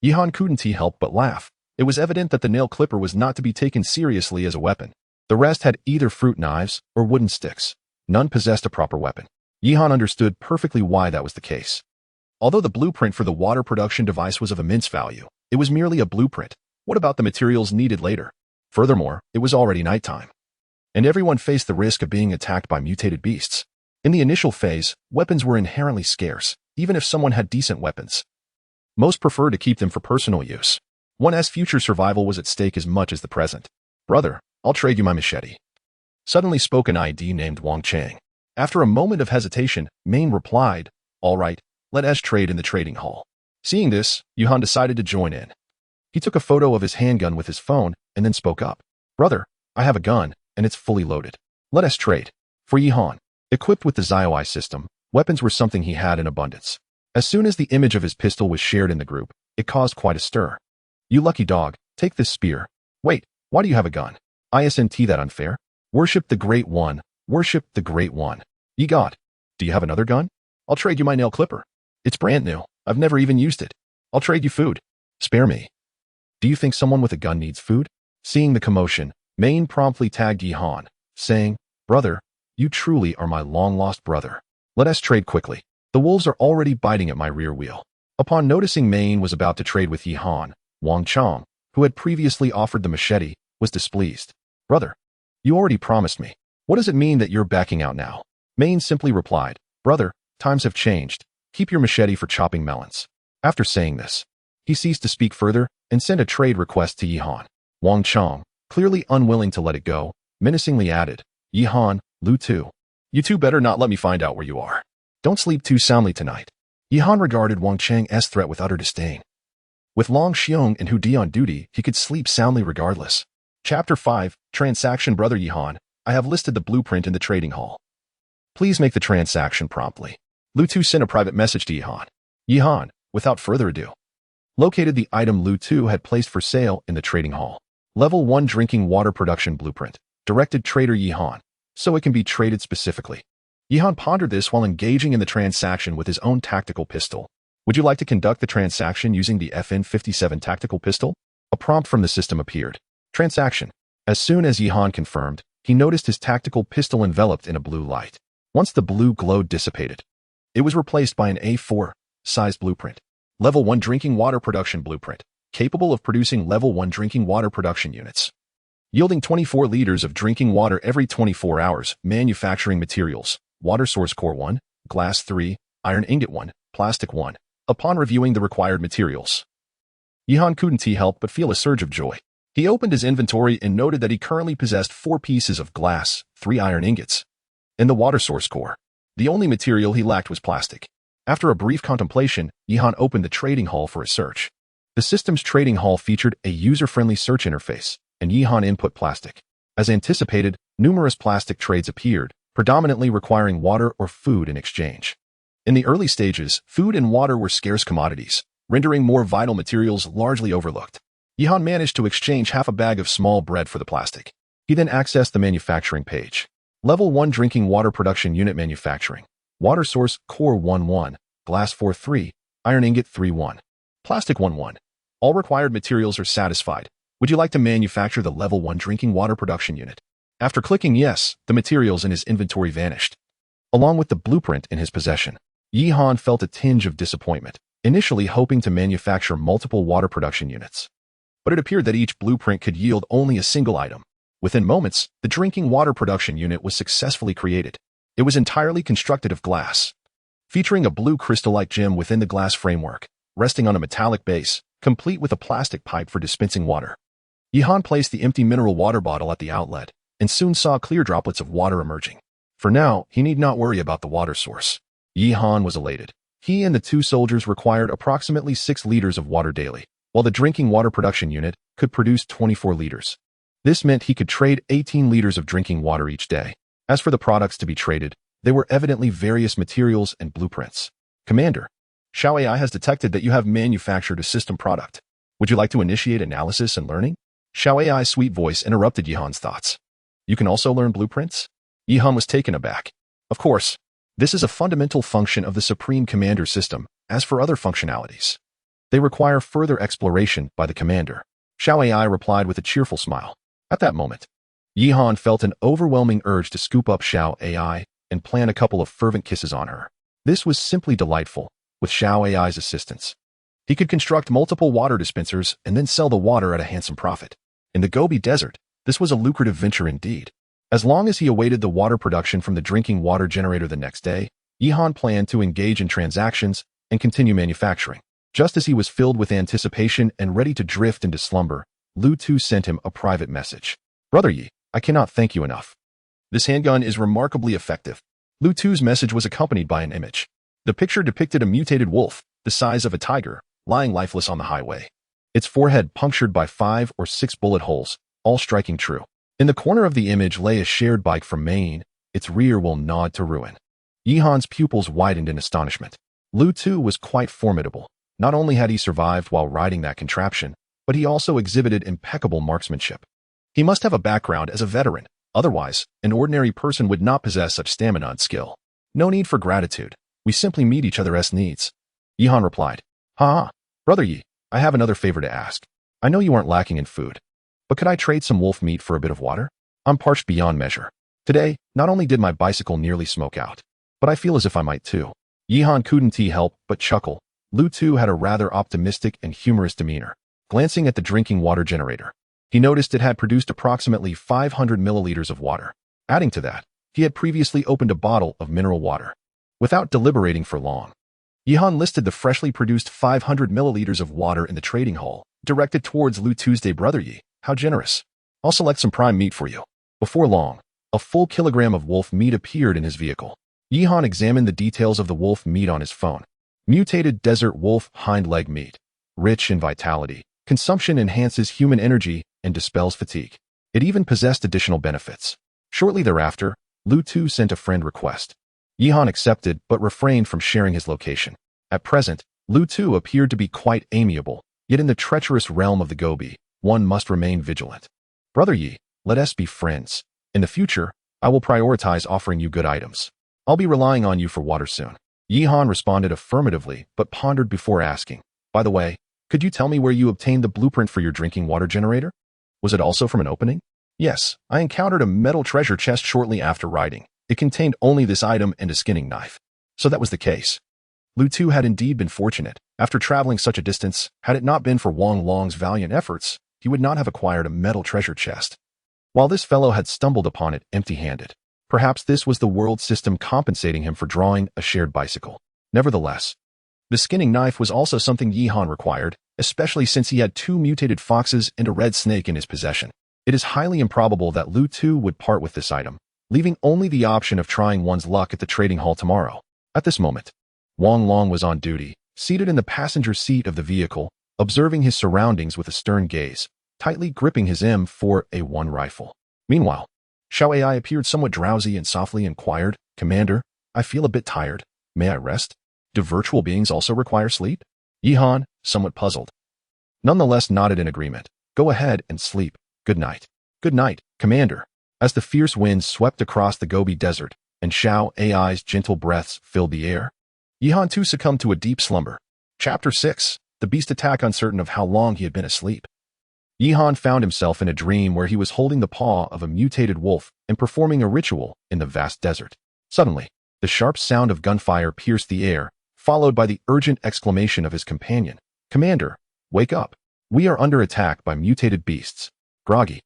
Speaker 1: Yihan couldn't help but laugh. It was evident that the nail clipper was not to be taken seriously as a weapon. The rest had either fruit knives or wooden sticks. None possessed a proper weapon. Yihan understood perfectly why that was the case. Although the blueprint for the water production device was of immense value, it was merely a blueprint. What about the materials needed later? Furthermore, it was already nighttime, and everyone faced the risk of being attacked by mutated beasts. In the initial phase, weapons were inherently scarce, even if someone had decent weapons. Most preferred to keep them for personal use. One's future survival was at stake as much as the present. Brother, I'll trade you my machete. Suddenly spoke an ID named Wang Chang. After a moment of hesitation, Maine replied, all right, let us trade in the trading hall. Seeing this, Yihan decided to join in. He took a photo of his handgun with his phone and then spoke up. Brother, I have a gun, and it's fully loaded. Let us trade. For Yihan, equipped with the ZIOI system, weapons were something he had in abundance. As soon as the image of his pistol was shared in the group, it caused quite a stir. You lucky dog, take this spear. Wait, why do you have a gun? Isn't that unfair? Worship the Great One, worship the Great One. Ye God, do you have another gun? I'll trade you my nail clipper. It's brand new, I've never even used it. I'll trade you food. Spare me. Do you think someone with a gun needs food? Seeing the commotion, Maine promptly tagged Yihan, saying, "Brother, you truly are my long-lost brother. Let us trade quickly. The wolves are already biting at my rear wheel." Upon noticing Maine was about to trade with Yihan, Wang Chong, who had previously offered the machete, was displeased. "Brother, you already promised me. What does it mean that you're backing out now?" Maine simply replied, "Brother, times have changed. Keep your machete for chopping melons." After saying this, he ceased to speak further and sent a trade request to Yihan. Wang Chong, clearly unwilling to let it go, menacingly added, "Yihan, Lu Tu, you two better not let me find out where you are. Don't sleep too soundly tonight." Yihan regarded Wang Chang's threat with utter disdain. With Long Xiong and Hu Di on duty, he could sleep soundly regardless. Chapter 5, Transaction. Brother Yihan, I have listed the blueprint in the trading hall. Please make the transaction promptly. Lu Tu sent a private message to Yihan. Yihan, without further ado, located the item Lu Tu had placed for sale in the trading hall. Level 1 drinking water production blueprint. Directed trader Yihan, so it can be traded specifically. Yihan pondered this while engaging in the transaction with his own tactical pistol. Would you like to conduct the transaction using the FN-57 tactical pistol? A prompt from the system appeared. Transaction. As soon as Yihan confirmed, he noticed his tactical pistol enveloped in a blue light. Once the blue glow dissipated, it was replaced by an A4-sized blueprint. Level 1 drinking water production blueprint, capable of producing level 1 drinking water production units, yielding 24 liters of drinking water every 24 hours. Manufacturing materials: water source core 1, glass 3, iron ingot 1, plastic 1. Upon reviewing the required materials, Yihan couldn't help but feel a surge of joy. He opened his inventory and noted that he currently possessed 4 pieces of glass, 3 iron ingots, and the water source core. The only material he lacked was plastic. After a brief contemplation, Yihan opened the trading hall for a search. The system's trading hall featured a user-friendly search interface, and Yihan input plastic. As anticipated, numerous plastic trades appeared, predominantly requiring water or food in exchange. In the early stages, food and water were scarce commodities, rendering more vital materials largely overlooked. Yihan managed to exchange half a bag of small bread for the plastic. He then accessed the manufacturing page. Level 1 drinking water production unit manufacturing. Water source core 1-1, glass 4-3, iron ingot 3-1, plastic 1-1. All required materials are satisfied. Would you like to manufacture the level 1 drinking water production unit? After clicking yes, the materials in his inventory vanished, along with the blueprint in his possession. Yihan felt a tinge of disappointment, initially hoping to manufacture multiple water production units. But it appeared that each blueprint could yield only a single item. Within moments, the drinking water production unit was successfully created. It was entirely constructed of glass, featuring a blue crystal-like gem within the glass framework, resting on a metallic base, complete with a plastic pipe for dispensing water. Yihan placed the empty mineral water bottle at the outlet, and soon saw clear droplets of water emerging. For now, he need not worry about the water source. Yihan was elated. He and the 2 soldiers required approximately 6 liters of water daily, while the drinking water production unit could produce 24 liters. This meant he could trade 18 liters of drinking water each day. As for the products to be traded, they were evidently various materials and blueprints. Commander, Xiao AI has detected that you have manufactured a system product. Would you like to initiate analysis and learning? Xiao AI's sweet voice interrupted Yihan's thoughts. You can also learn blueprints? Yihan was taken aback. Of course, this is a fundamental function of the Supreme Commander system. As for other functionalities, they require further exploration by the commander. Xiao AI replied with a cheerful smile. At that moment, Yihan felt an overwhelming urge to scoop up Xiao AI and plant a couple of fervent kisses on her. This was simply delightful. With Xiao AI's assistance, he could construct multiple water dispensers and then sell the water at a handsome profit. In the Gobi Desert, this was a lucrative venture indeed. As long as he awaited the water production from the drinking water generator the next day, Yihan planned to engage in transactions and continue manufacturing. Just as he was filled with anticipation and ready to drift into slumber, Lu Tu sent him a private message. Brother Yi, I cannot thank you enough. This handgun is remarkably effective. Lu Tu's message was accompanied by an image. The picture depicted a mutated wolf, the size of a tiger, lying lifeless on the highway. Its forehead punctured by 5 or 6 bullet holes, all striking true. In the corner of the image lay a shared bike from Maine, its rear will nod to ruin. Yihan's pupils widened in astonishment. Lu Tu was quite formidable. Not only had he survived while riding that contraption, but he also exhibited impeccable marksmanship. He must have a background as a veteran. Otherwise, an ordinary person would not possess such stamina and skill. No need for gratitude. We simply meet each other's needs. Yihan replied. Ha! Brother Yi, I have another favor to ask. I know you aren't lacking in food, but could I trade some wolf meat for a bit of water? I'm parched beyond measure. Today, not only did my bicycle nearly smoke out, but I feel as if I might too. Yihan couldn't help but chuckle. Lu Tu had a rather optimistic and humorous demeanor. Glancing at the drinking water generator, he noticed it had produced approximately 500 milliliters of water. Adding to that, he had previously opened a bottle of mineral water. Without deliberating for long, Yihan listed the freshly produced 500 milliliters of water in the trading hall, directed towards Lu Tuesday. Brother Yi, how generous. I'll select some prime meat for you. Before long, a full kilogram of wolf meat appeared in his vehicle. Yihan examined the details of the wolf meat on his phone. Mutated desert wolf hind leg meat. Rich in vitality. Consumption enhances human energy and dispels fatigue. It even possessed additional benefits. Shortly thereafter, Lu Tu sent a friend request. Yihan accepted but refrained from sharing his location. At present, Lu Tu appeared to be quite amiable, yet in the treacherous realm of the Gobi, one must remain vigilant. Brother Yi, let us be friends. In the future, I will prioritize offering you good items. I'll be relying on you for water soon. Yihan responded affirmatively but pondered before asking, by the way, could you tell me where you obtained the blueprint for your drinking water generator? Was it also from an opening? Yes, I encountered a metal treasure chest shortly after riding. It contained only this item and a skinning knife. So that was the case. Lu Tu had indeed been fortunate. After traveling such a distance, had it not been for Wang Long's valiant efforts, he would not have acquired a metal treasure chest. While this fellow had stumbled upon it empty-handed, perhaps this was the world system compensating him for drawing a shared bicycle. Nevertheless, the skinning knife was also something Yihan required, especially since he had 2 mutated foxes and a red snake in his possession. It is highly improbable that Lu Tu would part with this item, leaving only the option of trying one's luck at the trading hall tomorrow. At this moment, Wang Long was on duty, seated in the passenger seat of the vehicle, observing his surroundings with a stern gaze, tightly gripping his M4A1 rifle. Meanwhile, Xiao Ai appeared somewhat drowsy and softly inquired, Commander, I feel a bit tired. May I rest? Do virtual beings also require sleep? Yihan, somewhat puzzled, nonetheless nodded in agreement. Go ahead and sleep. Good night. Good night, Commander. As the fierce winds swept across the Gobi Desert and Xiao Ai's gentle breaths filled the air, Yihan too succumbed to a deep slumber. Chapter 6. The Beast Attack. Uncertain of how long he had been asleep, Yihan found himself in a dream where he was holding the paw of a mutated wolf and performing a ritual in the vast desert. Suddenly, the sharp sound of gunfire pierced the air, followed by the urgent exclamation of his companion. Commander, wake up. We are under attack by mutated beasts. Groggy,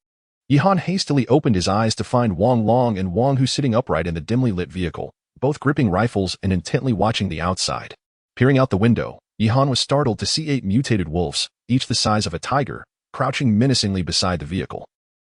Speaker 1: Yihan hastily opened his eyes to find Wang Long and Wang Hu sitting upright in the dimly lit vehicle, both gripping rifles and intently watching the outside. Peering out the window, Yihan was startled to see 8 mutated wolves, each the size of a tiger, crouching menacingly beside the vehicle.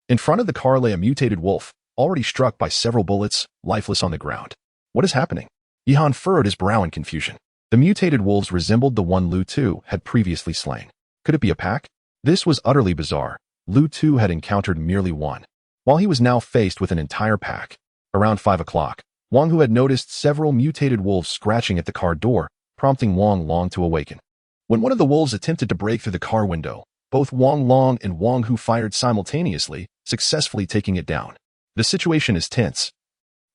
Speaker 1: In front of the car lay a mutated wolf, already struck by several bullets, lifeless on the ground. What is happening? Yihan furrowed his brow in confusion. The mutated wolves resembled the one Lu Tu had previously slain. Could it be a pack? This was utterly bizarre. Lu Tu had encountered merely one, while he was now faced with an entire pack. Around 5 o'clock, Wang Hu had noticed several mutated wolves scratching at the car door, prompting Wang Long to awaken. When one of the wolves attempted to break through the car window, both Wang Long and Wang Hu fired simultaneously, successfully taking it down. The situation is tense,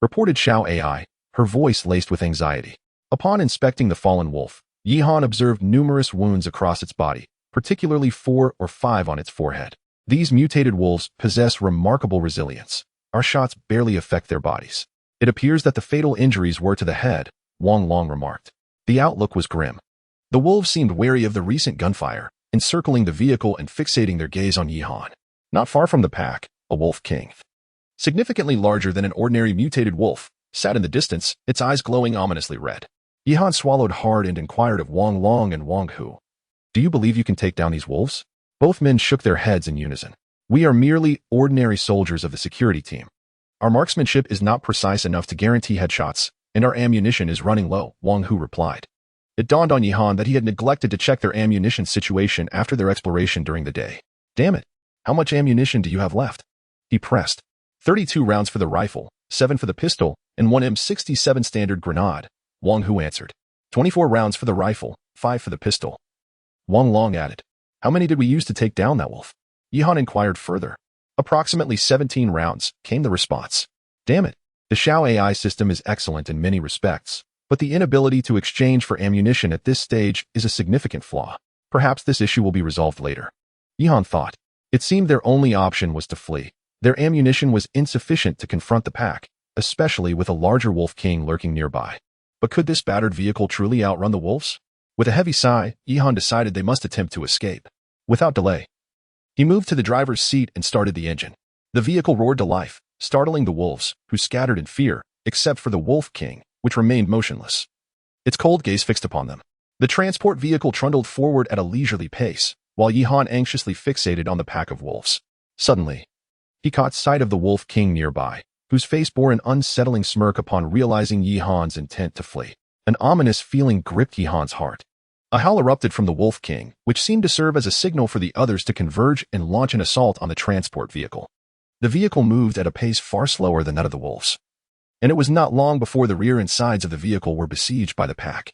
Speaker 1: reported Xiao Ai, her voice laced with anxiety. Upon inspecting the fallen wolf, Yihan observed numerous wounds across its body, particularly 4 or 5 on its forehead. These mutated wolves possess remarkable resilience. Our shots barely affect their bodies. It appears that the fatal injuries were to the head, Wang Long remarked. The outlook was grim. The wolves seemed wary of the recent gunfire, encircling the vehicle and fixating their gaze on Yihan. Not far from the pack, a wolf king, significantly larger than an ordinary mutated wolf, sat in the distance, its eyes glowing ominously red. Yihan swallowed hard and inquired of Wang Long and Wang Hu. Do you believe you can take down these wolves? Both men shook their heads in unison. We are merely ordinary soldiers of the security team. Our marksmanship is not precise enough to guarantee headshots, and our ammunition is running low, Wang Hu replied. It dawned on Yihan that he had neglected to check their ammunition situation after their exploration during the day. Damn it, how much ammunition do you have left? He pressed. 32 rounds for the rifle, 7 for the pistol, and 1 M67 standard grenade, Wang Hu answered. 24 rounds for the rifle, 5 for the pistol. Wang Long added. How many did we use to take down that wolf? Yihan inquired further. Approximately 17 rounds, came the response. Damn it. The Xiao AI system is excellent in many respects, but the inability to exchange for ammunition at this stage is a significant flaw. Perhaps this issue will be resolved later. Yihan thought. It seemed their only option was to flee. Their ammunition was insufficient to confront the pack, especially with a larger wolf king lurking nearby. But could this battered vehicle truly outrun the wolves? With a heavy sigh, Yihan decided they must attempt to escape. Without delay, he moved to the driver's seat and started the engine. The vehicle roared to life, startling the wolves, who scattered in fear, except for the wolf king, which remained motionless. Its cold gaze fixed upon them. The transport vehicle trundled forward at a leisurely pace, while Yihan anxiously fixated on the pack of wolves. Suddenly, he caught sight of the wolf king nearby, whose face bore an unsettling smirk upon realizing Yihan's intent to flee. An ominous feeling gripped Yihan's heart. A howl erupted from the wolf king, which seemed to serve as a signal for the others to converge and launch an assault on the transport vehicle. The vehicle moved at a pace far slower than that of the wolves, and it was not long before the rear and sides of the vehicle were besieged by the pack.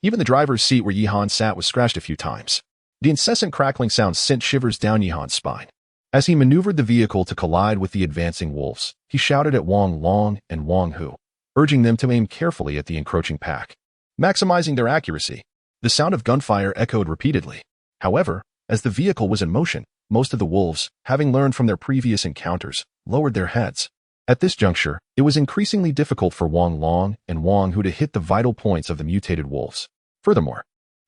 Speaker 1: Even the driver's seat where Yihan sat was scratched a few times. The incessant crackling sound sent shivers down Yihan's spine. As he maneuvered the vehicle to collide with the advancing wolves, he shouted at Wang Long and Wang Hu, urging them to aim carefully at the encroaching pack, maximizing their accuracy. The sound of gunfire echoed repeatedly. However, as the vehicle was in motion, most of the wolves, having learned from their previous encounters, lowered their heads. At this juncture, it was increasingly difficult for Wang Long and Wang Hu to hit the vital points of the mutated wolves. Furthermore,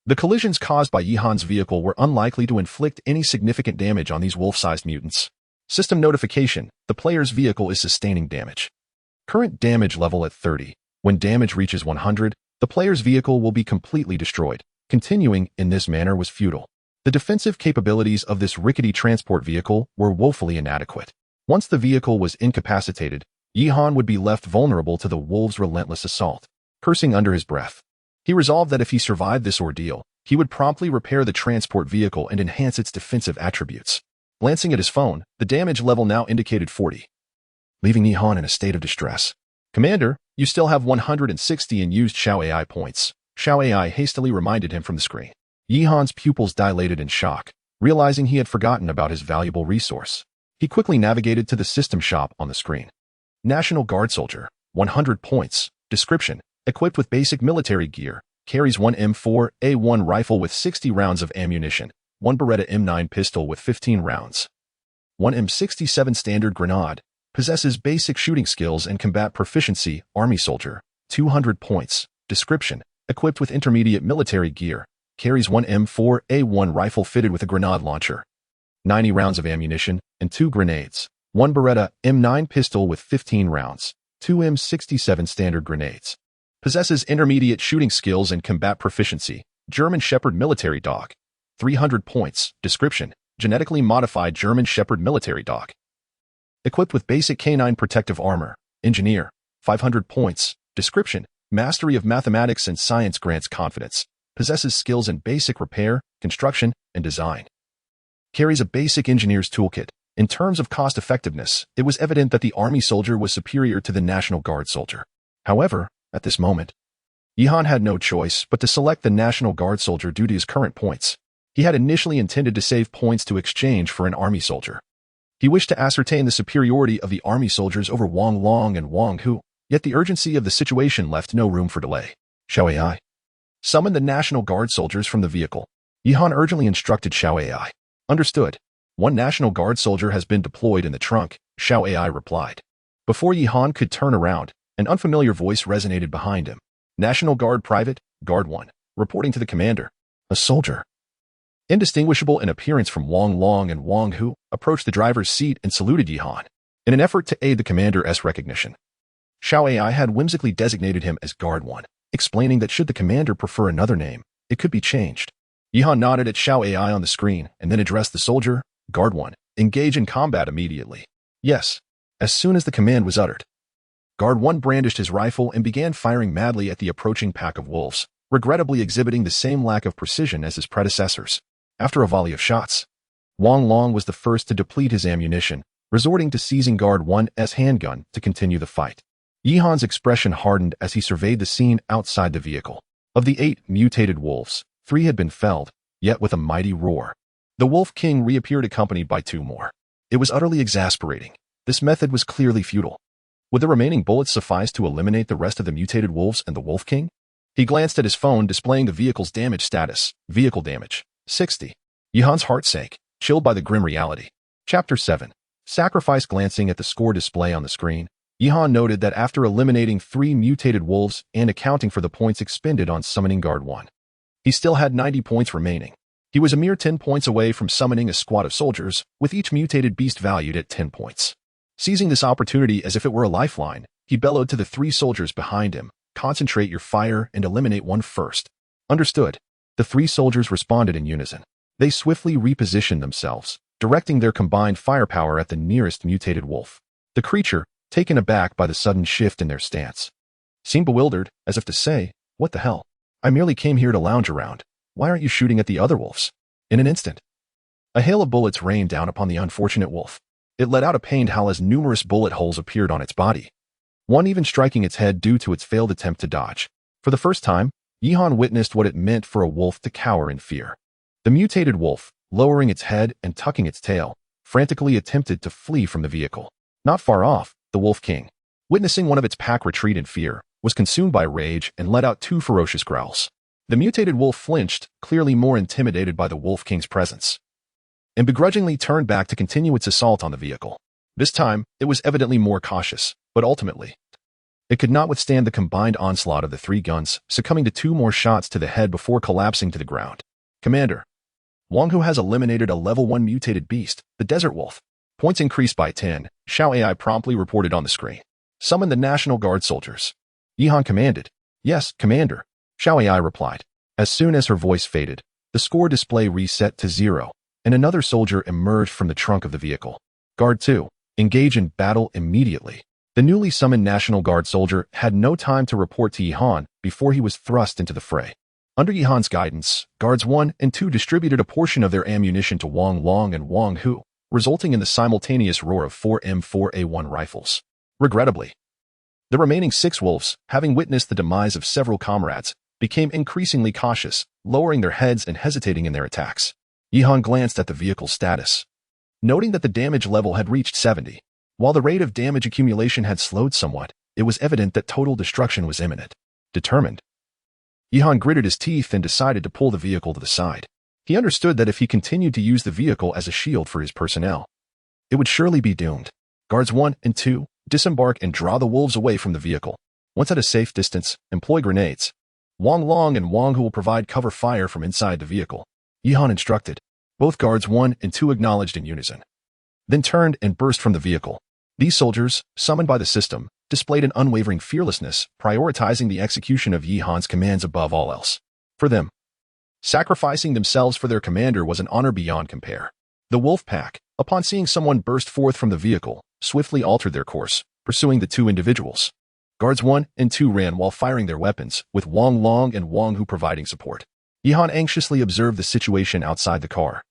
Speaker 1: the collisions caused by Yihan's vehicle were unlikely to inflict any significant damage on these wolf-sized mutants. System notification: the player's vehicle is sustaining damage. Current damage level at 30. When damage reaches 100, the player's vehicle will be completely destroyed. Continuing in this manner was futile. The defensive capabilities of this rickety transport vehicle were woefully inadequate. Once the vehicle was incapacitated, Yihan would be left vulnerable to the wolves' relentless assault. Cursing under his breath, he resolved that if he survived this ordeal, he would promptly repair the transport vehicle and enhance its defensive attributes. Glancing at his phone, the damage level now indicated 40, leaving Yihan in a state of distress. "Commander, you still have 160 unused Xiao AI points," Xiao AI hastily reminded him from the screen. Yihan's pupils dilated in shock, realizing he had forgotten about his valuable resource. He quickly navigated to the system shop on the screen. National Guard Soldier, 100 points. Description: equipped with basic military gear, carries one M4A1 rifle with 60 rounds of ammunition, one Beretta M9 pistol with 15 rounds, one M67 standard grenade, possesses basic shooting skills and combat proficiency. Army Soldier, 200 points. Description: equipped with intermediate military gear, carries one M4A1 rifle fitted with a grenade launcher, 90 rounds of ammunition, and 2 grenades, one Beretta M9 pistol with 15 rounds, 2 M67 standard grenades. Possesses intermediate shooting skills and combat proficiency. German Shepherd military dog, 300 points. Description: genetically modified German Shepherd military dog. Equipped with basic canine protective armor. Engineer, 500 points. Description: mastery of mathematics and science grants confidence. Possesses skills in basic repair, construction, and design. Carries a basic engineer's toolkit. In terms of cost effectiveness, it was evident that the Army Soldier was superior to the National Guard Soldier. However, at this moment, Yihan had no choice but to select the National Guard Soldier due to his current points. He had initially intended to save points to exchange for an Army Soldier. He wished to ascertain the superiority of the Army Soldiers over Wang Long and Wang Hu, yet the urgency of the situation left no room for delay. Xiao AI, summon the National Guard Soldiers from the vehicle. Yihan urgently instructed Xiao AI. Understood. One National Guard soldier has been deployed in the trunk, Xiao AI replied. Before Yihan could turn around, an unfamiliar voice resonated behind him. National Guard Private, Guard 1, reporting to the commander. A soldier, indistinguishable in appearance from Wang Long and Wang Hu, approached the driver's seat and saluted Yihan, in an effort to aid the commander's recognition. Xiao AI had whimsically designated him as Guard 1, explaining that should the commander prefer another name, it could be changed. Yihan nodded at Xiao AI on the screen and then addressed the soldier. Guard 1, engage in combat immediately. Yes. As soon as the command was uttered, Guard 1 brandished his rifle and began firing madly at the approaching pack of wolves, regrettably exhibiting the same lack of precision as his predecessors. After a volley of shots, Wang Long was the first to deplete his ammunition, resorting to seizing Guard 1's handgun to continue the fight. Yihan's expression hardened as he surveyed the scene outside the vehicle. Of the 8 mutated wolves, 3 had been felled, yet with a mighty roar, the Wolf King reappeared accompanied by 2 more. It was utterly exasperating. This method was clearly futile. Would the remaining bullets suffice to eliminate the rest of the mutated wolves and the Wolf King? He glanced at his phone displaying the vehicle's damage status. Vehicle damage, 60. Yihan's heart sank. chilled by the grim reality. Chapter 7. Sacrifice. Glancing at the score display on the screen, Yihan noted that after eliminating 3 mutated wolves and accounting for the points expended on summoning Guard 1, he still had 90 points remaining. He was a mere 10 points away from summoning a squad of soldiers, with each mutated beast valued at 10 points. Seizing this opportunity as if it were a lifeline, he bellowed to the 3 soldiers behind him, "Concentrate your fire and eliminate one first." "Understood." The 3 soldiers responded in unison. They swiftly repositioned themselves, directing their combined firepower at the nearest mutated wolf. The creature, taken aback by the sudden shift in their stance, seemed bewildered, as if to say, "What the hell? I merely came here to lounge around. Why aren't you shooting at the other wolves?" In an instant, a hail of bullets rained down upon the unfortunate wolf. It let out a pained howl as numerous bullet holes appeared on its body, one even striking its head due to its failed attempt to dodge. For the first time, Yihan witnessed what it meant for a wolf to cower in fear. The mutated wolf, lowering its head and tucking its tail, frantically attempted to flee from the vehicle. Not far off, the Wolf King, witnessing one of its pack retreat in fear, was consumed by rage and let out 2 ferocious growls. The mutated wolf flinched, clearly more intimidated by the Wolf King's presence, and begrudgingly turned back to continue its assault on the vehicle. This time, it was evidently more cautious, but ultimately, it could not withstand the combined onslaught of the 3 guns, succumbing to 2 more shots to the head before collapsing to the ground. "Commander, Wang Hu has eliminated a level 1 mutated beast, the Desert Wolf. Points increased by 10, Xiao AI promptly reported on the screen. "Summon the National Guard soldiers." Yihan commanded. "Yes, Commander," Xiao AI replied. As soon as her voice faded, the score display reset to 0, and another soldier emerged from the trunk of the vehicle. "Guard 2, engage in battle immediately." The newly summoned National Guard soldier had no time to report to Yihan before he was thrust into the fray. Under Yihan's guidance, Guards 1 and 2 distributed a portion of their ammunition to Wang Long and Wang Hu, resulting in the simultaneous roar of 4 M4A1 rifles. Regrettably, the remaining 6 wolves, having witnessed the demise of several comrades, became increasingly cautious, lowering their heads and hesitating in their attacks. Yihan glanced at the vehicle's status, noting that the damage level had reached 70. While the rate of damage accumulation had slowed somewhat, it was evident that total destruction was imminent. Determined, Yihan gritted his teeth and decided to pull the vehicle to the side. He understood that if he continued to use the vehicle as a shield for his personnel, it would surely be doomed. Guards 1 and 2, disembark and draw the wolves away from the vehicle. Once at a safe distance, employ grenades. Wang Long and Wang Hu will provide cover fire from inside the vehicle, Yihan instructed. Both Guards 1 and 2 acknowledged in unison, then turned and burst from the vehicle. These soldiers, summoned by the system, displayed an unwavering fearlessness, prioritizing the execution of Yihan's commands above all else. For them, sacrificing themselves for their commander was an honor beyond compare. The wolf pack, upon seeing someone burst forth from the vehicle, swiftly altered their course, pursuing the 2 individuals. Guards 1 and 2 ran while firing their weapons, with Wang Long and Wang Hu providing support. Yihan anxiously observed the situation outside the car,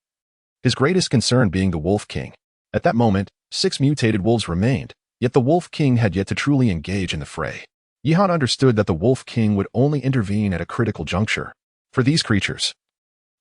Speaker 1: his greatest concern being the Wolf King. At that moment, 6 mutated wolves remained, yet the Wolf King had yet to truly engage in the fray. Yihan understood that the Wolf King would only intervene at a critical juncture. For these creatures,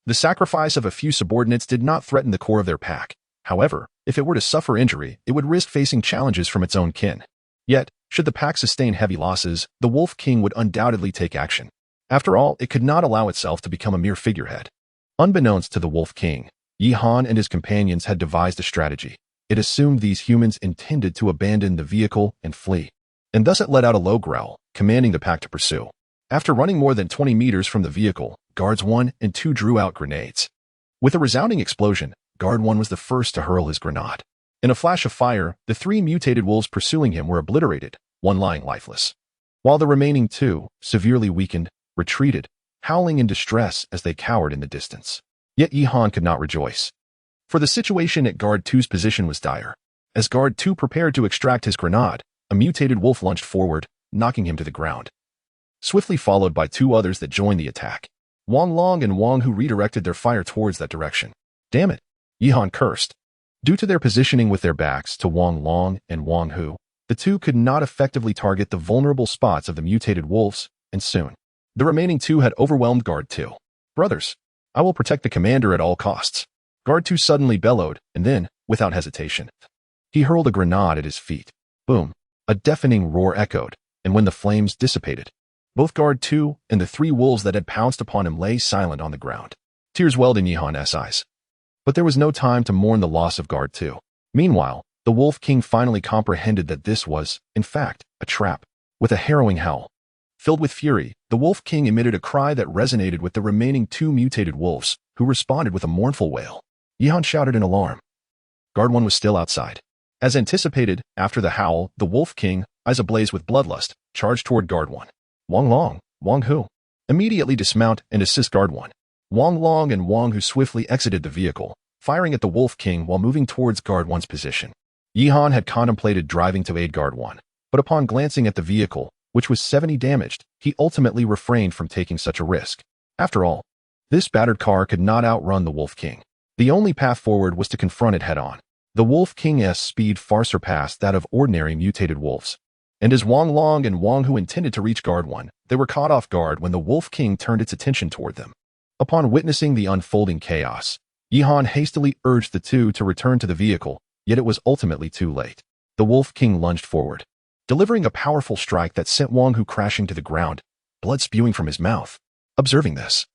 Speaker 1: the sacrifice of a few subordinates did not threaten the core of their pack. However, if it were to suffer injury, it would risk facing challenges from its own kin. Yet, should the pack sustain heavy losses, the Wolf King would undoubtedly take action. After all, it could not allow itself to become a mere figurehead. Unbeknownst to the Wolf King, Yihan and his companions had devised a strategy. It assumed these humans intended to abandon the vehicle and flee, and thus it let out a low growl, commanding the pack to pursue. After running more than 20 meters from the vehicle, Guards 1 and 2 drew out grenades. With a resounding explosion, Guard 1 was the first to hurl his grenade. In a flash of fire, the 3 mutated wolves pursuing him were obliterated, one lying lifeless, while the remaining 2, severely weakened, retreated, howling in distress as they cowered in the distance. Yet Yihan could not rejoice, for the situation at Guard 2's position was dire. As Guard 2 prepared to extract his grenade, a mutated wolf lunged forward, knocking him to the ground, swiftly followed by 2 others that joined the attack. Wang Long and Wang Hu redirected their fire towards that direction. "Damn it," Yihan cursed. Due to their positioning with their backs to Wang Long and Wang Hu, the 2 could not effectively target the vulnerable spots of the mutated wolves, and soon, the remaining 2 had overwhelmed Guard 2. "Brothers, I will protect the commander at all costs." Guard 2 suddenly bellowed, and then, without hesitation, he hurled a grenade at his feet. Boom! A deafening roar echoed, and when the flames dissipated, both Guard 2 and the 3 wolves that had pounced upon him lay silent on the ground. Tears welled in Yihan's eyes. But there was no time to mourn the loss of Guard 2. Meanwhile, the Wolf King finally comprehended that this was, in fact, a trap. With a harrowing howl, filled with fury, the Wolf King emitted a cry that resonated with the remaining 2 mutated wolves, who responded with a mournful wail. Yihan shouted in alarm. Guard 1 was still outside. As anticipated, after the howl, the Wolf King, eyes ablaze with bloodlust, charged toward Guard 1. Wang Long, Wang Hu. Immediately dismount and assist Guard 1. Wang Long and Wang Hu swiftly exited the vehicle, firing at the Wolf King while moving towards Guard 1's position. Yihan had contemplated driving to aid Guard 1, but upon glancing at the vehicle, which was 70 damaged, he ultimately refrained from taking such a risk. After all, this battered car could not outrun the Wolf King. The only path forward was to confront it head-on. The Wolf King's speed far surpassed that of ordinary mutated wolves. And as Wang Long and Wang Hu intended to reach Guard 1, they were caught off guard when the Wolf King turned its attention toward them. Upon witnessing the unfolding chaos, Yihan hastily urged the 2 to return to the vehicle, yet it was ultimately too late. The Wolf King lunged forward, delivering a powerful strike that sent Wang Hu crashing to the ground, blood spewing from his mouth. Observing this,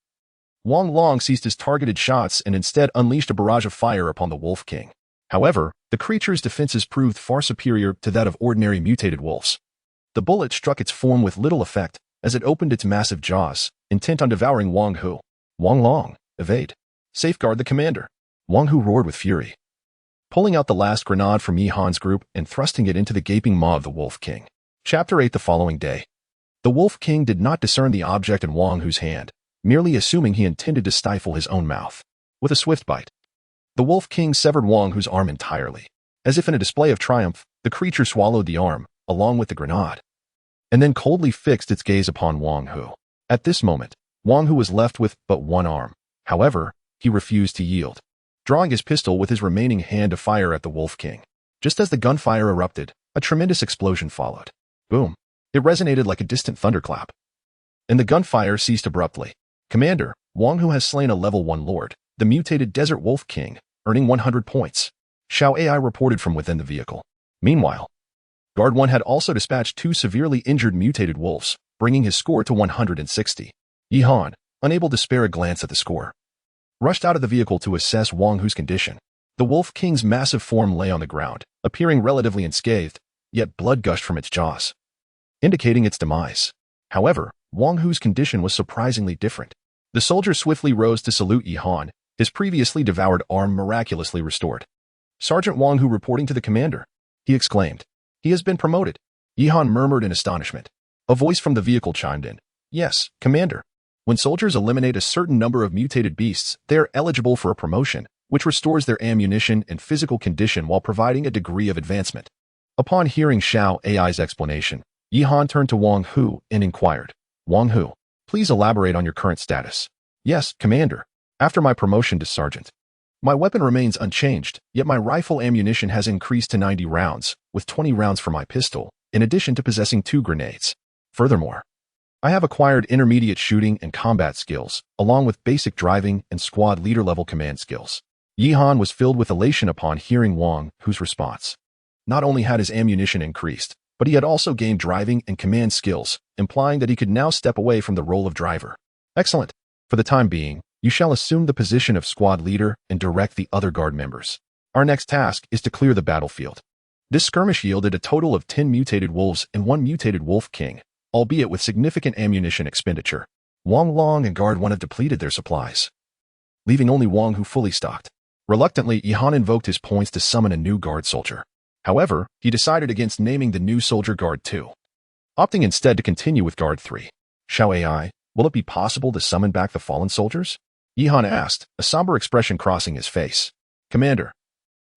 Speaker 1: Wang Long ceased his targeted shots and instead unleashed a barrage of fire upon the Wolf King. However, the creature's defenses proved far superior to that of ordinary mutated wolves. The bullet struck its form with little effect as it opened its massive jaws, intent on devouring Wang Hu. Wang Long, evade. Safeguard the commander. Wang Hu roared with fury, pulling out the last grenade from Yihan's group and thrusting it into the gaping maw of the Wolf King. Chapter 8. The following day, the Wolf King did not discern the object in Wang Hu's hand, merely assuming he intended to stifle his own mouth. With a swift bite, the Wolf King severed Wang Hu's arm entirely. As if in a display of triumph, the creature swallowed the arm, along with the grenade, and then coldly fixed its gaze upon Wang Hu. At this moment, Wang Hu was left with but one arm. However, he refused to yield, drawing his pistol with his remaining hand to fire at the Wolf King. Just as the gunfire erupted, a tremendous explosion followed. Boom! It resonated like a distant thunderclap, and the gunfire ceased abruptly. Commander, Wang Hu has slain a level 1 lord, the mutated Desert Wolf King, earning 100 points. Xiao AI reported from within the vehicle. Meanwhile, Guard 1 had also dispatched 2 severely injured mutated wolves, bringing his score to 160. Yihan, unable to spare a glance at the score, rushed out of the vehicle to assess Wang Hu's condition. The Wolf King's massive form lay on the ground, appearing relatively unscathed, yet blood gushed from its jaws, indicating its demise. However, Wang Hu's condition was surprisingly different. The soldier swiftly rose to salute Yihan, his previously devoured arm miraculously restored. Sergeant Wang Hu reporting to the commander, he exclaimed. He has been promoted. Yihan murmured in astonishment. A voice from the vehicle chimed in. Yes, commander. When soldiers eliminate a certain number of mutated beasts, they are eligible for a promotion, which restores their ammunition and physical condition while providing a degree of advancement. Upon hearing Xiao AI's explanation, Yihan turned to Wang Hu and inquired, Wang Hu, please elaborate on your current status. Yes, commander. After my promotion to sergeant, my weapon remains unchanged, yet my rifle ammunition has increased to 90 rounds, with 20 rounds for my pistol, in addition to possessing 2 grenades. Furthermore, I have acquired intermediate shooting and combat skills, along with basic driving and squad leader-level command skills. Yihan was filled with elation upon hearing Wang Hu's response. Not only had his ammunition increased, but he had also gained driving and command skills, implying that he could now step away from the role of driver. Excellent. For the time being, you shall assume the position of squad leader and direct the other guard members. Our next task is to clear the battlefield. This skirmish yielded a total of 10 mutated wolves and 1 mutated wolf king, albeit with significant ammunition expenditure. Wang Long and Guard 1 have depleted their supplies, leaving only Wang Hu fully stocked. Reluctantly, Yihan invoked his points to summon a new guard soldier. However, he decided against naming the new soldier Guard 2, opting instead to continue with Guard 3. Xiao AI, will it be possible to summon back the fallen soldiers? Yihan asked, a somber expression crossing his face. Commander,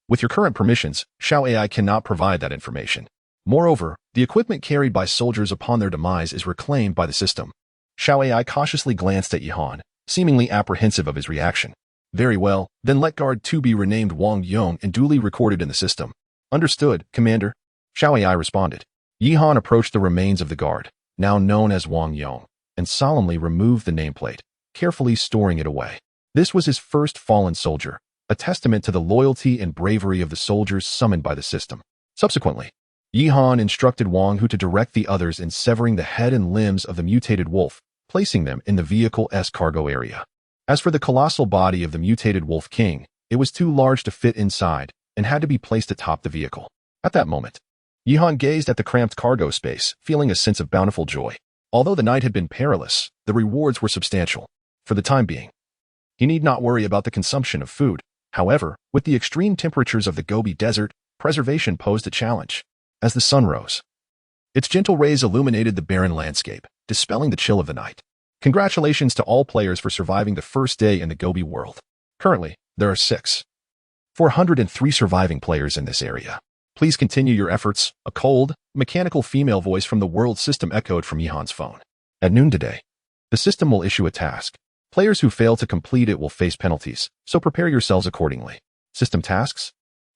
Speaker 1: with your current permissions, Xiao AI cannot provide that information. Moreover, the equipment carried by soldiers upon their demise is reclaimed by the system. Xiao AI cautiously glanced at Yihan, seemingly apprehensive of his reaction. Very well, then let Guard 2 be renamed Wang Yong and duly recorded in the system. Understood, Commander. Xiao AI responded. Yihan approached the remains of the guard, now known as Wang Yong, and solemnly removed the nameplate, carefully storing it away. This was his first fallen soldier, a testament to the loyalty and bravery of the soldiers summoned by the system. Subsequently, Yihan instructed Wang Hu to direct the others in severing the head and limbs of the mutated wolf, placing them in the vehicle's cargo area. As for the colossal body of the mutated Wolf King, It was too large to fit inside and had to be placed atop the vehicle. At that moment, Yihan gazed at the cramped cargo space, feeling a sense of bountiful joy. Although the night had been perilous, the rewards were substantial. For the time being, he need not worry about the consumption of food. However, with the extreme temperatures of the Gobi Desert, preservation posed a challenge. As the sun rose, its gentle rays illuminated the barren landscape, dispelling the chill of the night. Congratulations to all players for surviving the first day in the Gobi world. Currently, there are 403 surviving players in this area. Please continue your efforts. A cold, mechanical female voice from the world system echoed from Yihan's phone. At noon today, the system will issue a task. Players who fail to complete it will face penalties, so prepare yourselves accordingly. System tasks?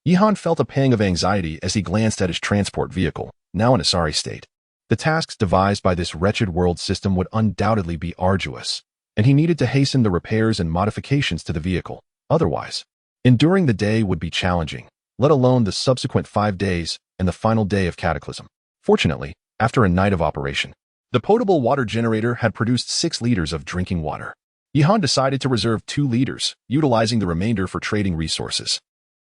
Speaker 1: Yihan felt a pang of anxiety as he glanced at his transport vehicle, now in a sorry state. The tasks devised by this wretched world system would undoubtedly be arduous, and he needed to hasten the repairs and modifications to the vehicle. Otherwise, enduring the day would be challenging, let alone the subsequent 5 days and the final day of cataclysm. Fortunately, after a night of operation, the potable water generator had produced 6 liters of drinking water. Yihan decided to reserve 2 liters, utilizing the remainder for trading resources.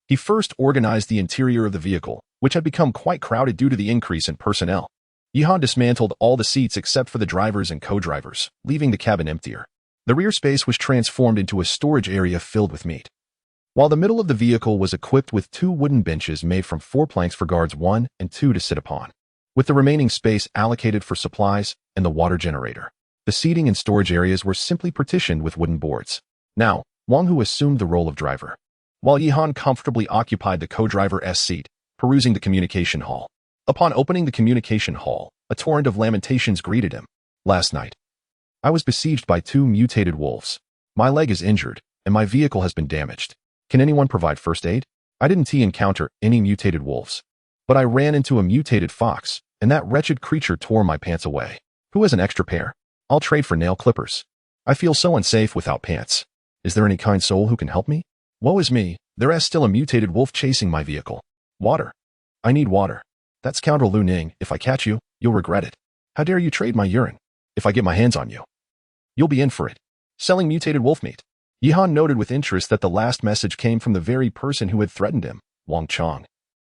Speaker 1: He first organized the interior of the vehicle, which had become quite crowded due to the increase in personnel. Yihan dismantled all the seats except for the drivers and co-drivers, leaving the cabin emptier. The rear space was transformed into a storage area filled with meat, while the middle of the vehicle was equipped with 2 wooden benches made from 4 planks for guards 1 and 2 to sit upon, with the remaining space allocated for supplies and the water generator. The seating and storage areas were simply partitioned with wooden boards. Now, Wang Hu assumed the role of driver, while Yihan comfortably occupied the co-driver's seat, perusing the communication hall. Upon opening the communication hall, a torrent of lamentations greeted him. Last night, I was besieged by 2 mutated wolves. My leg is injured, and my vehicle has been damaged. Can anyone provide first aid? I didn't encounter any mutated wolves, but I ran into a mutated fox, and that wretched creature tore my pants away. Who has an extra pair? I'll trade for nail clippers. I feel so unsafe without pants. Is there any kind soul who can help me? Woe is me, there is still a mutated wolf chasing my vehicle. Water. I need water. That's Scoundrel Lu Ning. If I catch you, you'll regret it. How dare you trade my urine? If I get my hands on you, you'll be in for it. Selling mutated wolf meat. Yihan noted with interest that the last message came from the very person who had threatened him, Wang Chong,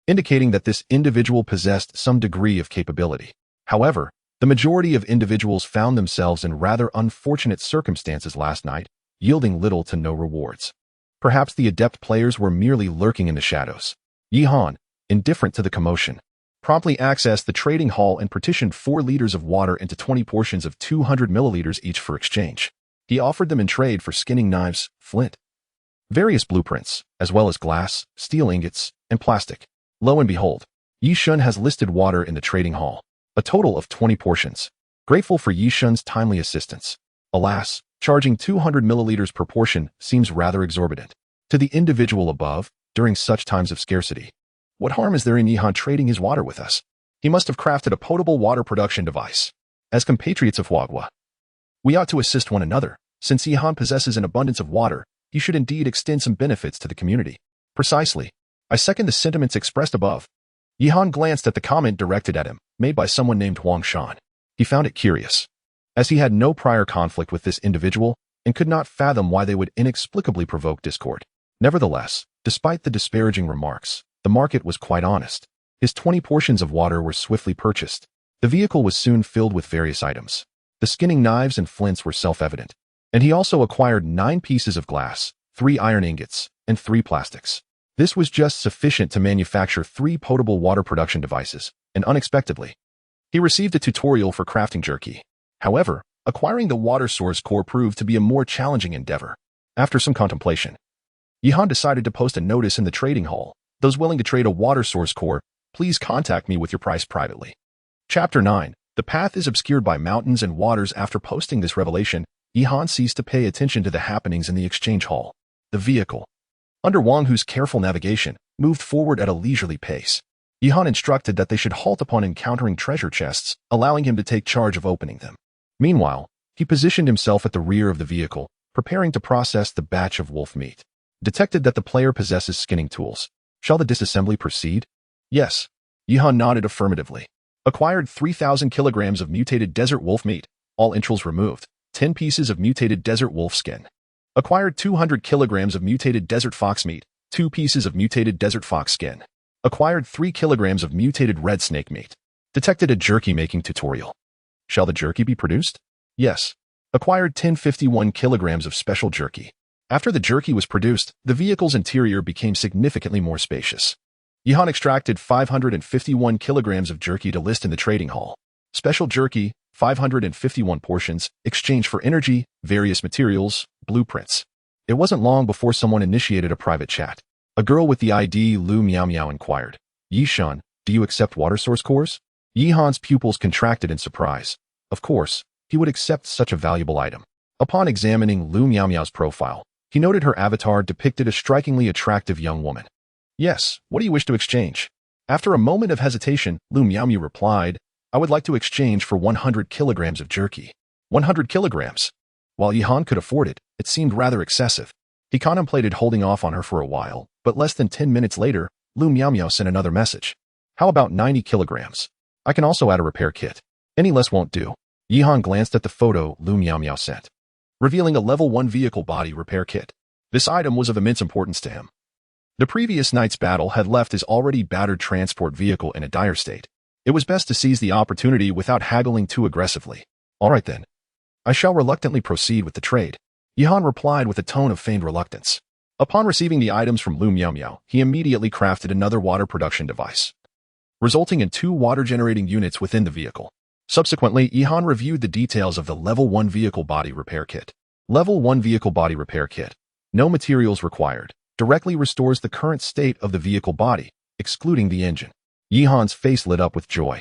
Speaker 1: indicating that this individual possessed some degree of capability. However, the majority of individuals found themselves in rather unfortunate circumstances last night, yielding little to no rewards. Perhaps the adept players were merely lurking in the shadows. Yihan, indifferent to the commotion, promptly accessed the trading hall and partitioned 4 liters of water into 20 portions of 200 milliliters each for exchange. He offered them in trade for skinning knives, flint, various blueprints, as well as glass, steel ingots, and plastic. Lo and behold, Yi Shun has listed water in the trading hall, a total of 20 portions. Grateful for Yi Shun's timely assistance. Alas, charging 200 milliliters per portion seems rather exorbitant to the individual above during such times of scarcity. What harm is there in Yihan trading his water with us? He must have crafted a potable water production device. As compatriots of Huagua, we ought to assist one another. Since Yihan possesses an abundance of water, he should indeed extend some benefits to the community. Precisely. I second the sentiments expressed above. Yihan glanced at the comment directed at him, made by someone named Huang Shan. He found it curious, as he had no prior conflict with this individual and could not fathom why they would inexplicably provoke discord. Nevertheless, despite the disparaging remarks, the market was quite honest. His 20 portions of water were swiftly purchased. The vehicle was soon filled with various items. The skinning knives and flints were self-evident, and he also acquired 9 pieces of glass, 3 iron ingots, and 3 plastics. This was just sufficient to manufacture 3 potable water production devices, and unexpectedly, he received a tutorial for crafting jerky. However, acquiring the water source core proved to be a more challenging endeavor. After some contemplation, Yihan decided to post a notice in the trading hall. Those willing to trade a water source core, please contact me with your price privately. Chapter 9. The path is obscured by mountains and waters. After posting this revelation, Yihan ceased to pay attention to the happenings in the exchange hall. The vehicle, under Wang Hu's careful navigation, moved forward at a leisurely pace. Yihan instructed that they should halt upon encountering treasure chests, allowing him to take charge of opening them. Meanwhile, he positioned himself at the rear of the vehicle, preparing to process the batch of wolf meat. Detected that the player possesses skinning tools. Shall the disassembly proceed? Yes. Yihan nodded affirmatively. Acquired 3,000 kilograms of mutated desert wolf meat, all entrails removed, 10 pieces of mutated desert wolf skin, Acquired 200 kilograms of mutated desert fox meat, 2 pieces of mutated desert fox skin. Acquired 3 kilograms of mutated red snake meat. Detected a jerky making tutorial. Shall the jerky be produced? Yes. Acquired 1051 kilograms of special jerky. After the jerky was produced, the vehicle's interior became significantly more spacious. Yihan extracted 551 kilograms of jerky to list in the trading hall. Special jerky, 551 portions, exchange for energy, various materials, blueprints. It wasn't long before someone initiated a private chat. A girl with the ID Lu Miao Miao inquired, Yishan, do you accept water source cores? Yihan's pupils contracted in surprise. Of course, he would accept such a valuable item. Upon examining Lu Miao Miao's profile, he noted her avatar depicted a strikingly attractive young woman. Yes, what do you wish to exchange? After a moment of hesitation, Lu Miao Miao replied, I would like to exchange for 100 kilograms of jerky. 100 kilograms. While Yihan could afford it, it seemed rather excessive. He contemplated holding off on her for a while, but less than 10 minutes later, Lu Miao Miao sent another message. How about 90 kilograms? I can also add a repair kit. Any less won't do. Yihan glanced at the photo Lu Miao Miao sent, revealing a level 1 vehicle body repair kit. This item was of immense importance to him. The previous night's battle had left his already battered transport vehicle in a dire state. It was best to seize the opportunity without haggling too aggressively. All right then. I shall reluctantly proceed with the trade. Yihan replied with a tone of feigned reluctance. Upon receiving the items from Lu Miao Miao, he immediately crafted another water production device, resulting in 2 water-generating units within the vehicle. Subsequently, Yihan reviewed the details of the Level 1 Vehicle Body Repair Kit. Level 1 Vehicle Body Repair Kit. No materials required. Directly restores the current state of the vehicle body, excluding the engine. Yihan's face lit up with joy.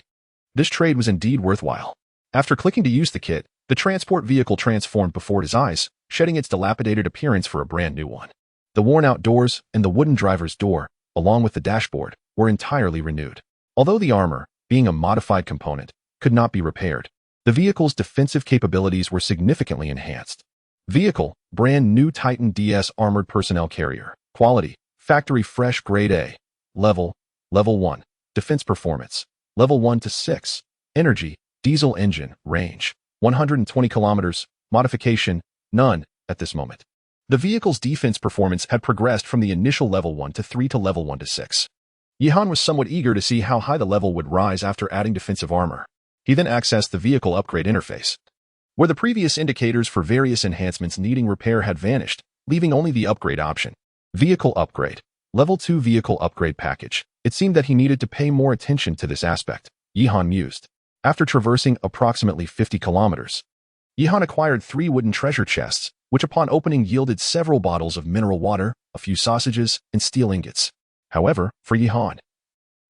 Speaker 1: This trade was indeed worthwhile. After clicking to use the kit, the transport vehicle transformed before his eyes, shedding its dilapidated appearance for a brand new one. The worn-out doors and the wooden driver's door, along with the dashboard, were entirely renewed. Although the armor, being a modified component, could not be repaired, the vehicle's defensive capabilities were significantly enhanced. Vehicle, brand new Titan DS Armored Personnel Carrier. Quality, factory fresh grade A. Level 1. Defense performance, level 1 to 6. Energy, diesel engine, range, 120 kilometers. Modification, none, at this moment. The vehicle's defense performance had progressed from the initial level 1 to 3 to level 1 to 6. Yihan was somewhat eager to see how high the level would rise after adding defensive armor. He then accessed the vehicle upgrade interface, where the previous indicators for various enhancements needing repair had vanished, leaving only the upgrade option. Vehicle upgrade. Level 2 vehicle upgrade package. It seemed that he needed to pay more attention to this aspect, Yihan mused. After traversing approximately 50 kilometers, Yihan acquired 3 wooden treasure chests, which upon opening yielded several bottles of mineral water, a few sausages, and steel ingots. However, for Yihan,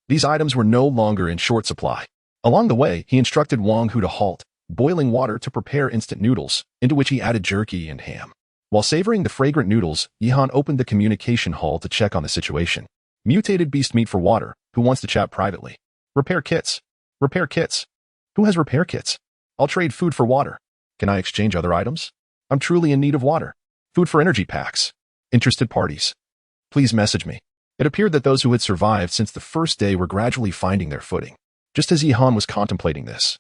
Speaker 1: these items were no longer in short supply. Along the way, he instructed Wang Hu to halt, boiling water to prepare instant noodles, into which he added jerky and ham. While savoring the fragrant noodles, Yihan opened the communication hall to check on the situation. Mutated beast meat for water. Who wants to chat privately? Repair kits. Repair kits. Who has repair kits? I'll trade food for water. Can I exchange other items? I'm truly in need of water. Food for energy packs. Interested parties. Please message me. It appeared that those who had survived since the first day were gradually finding their footing. Just as Yihan was contemplating this,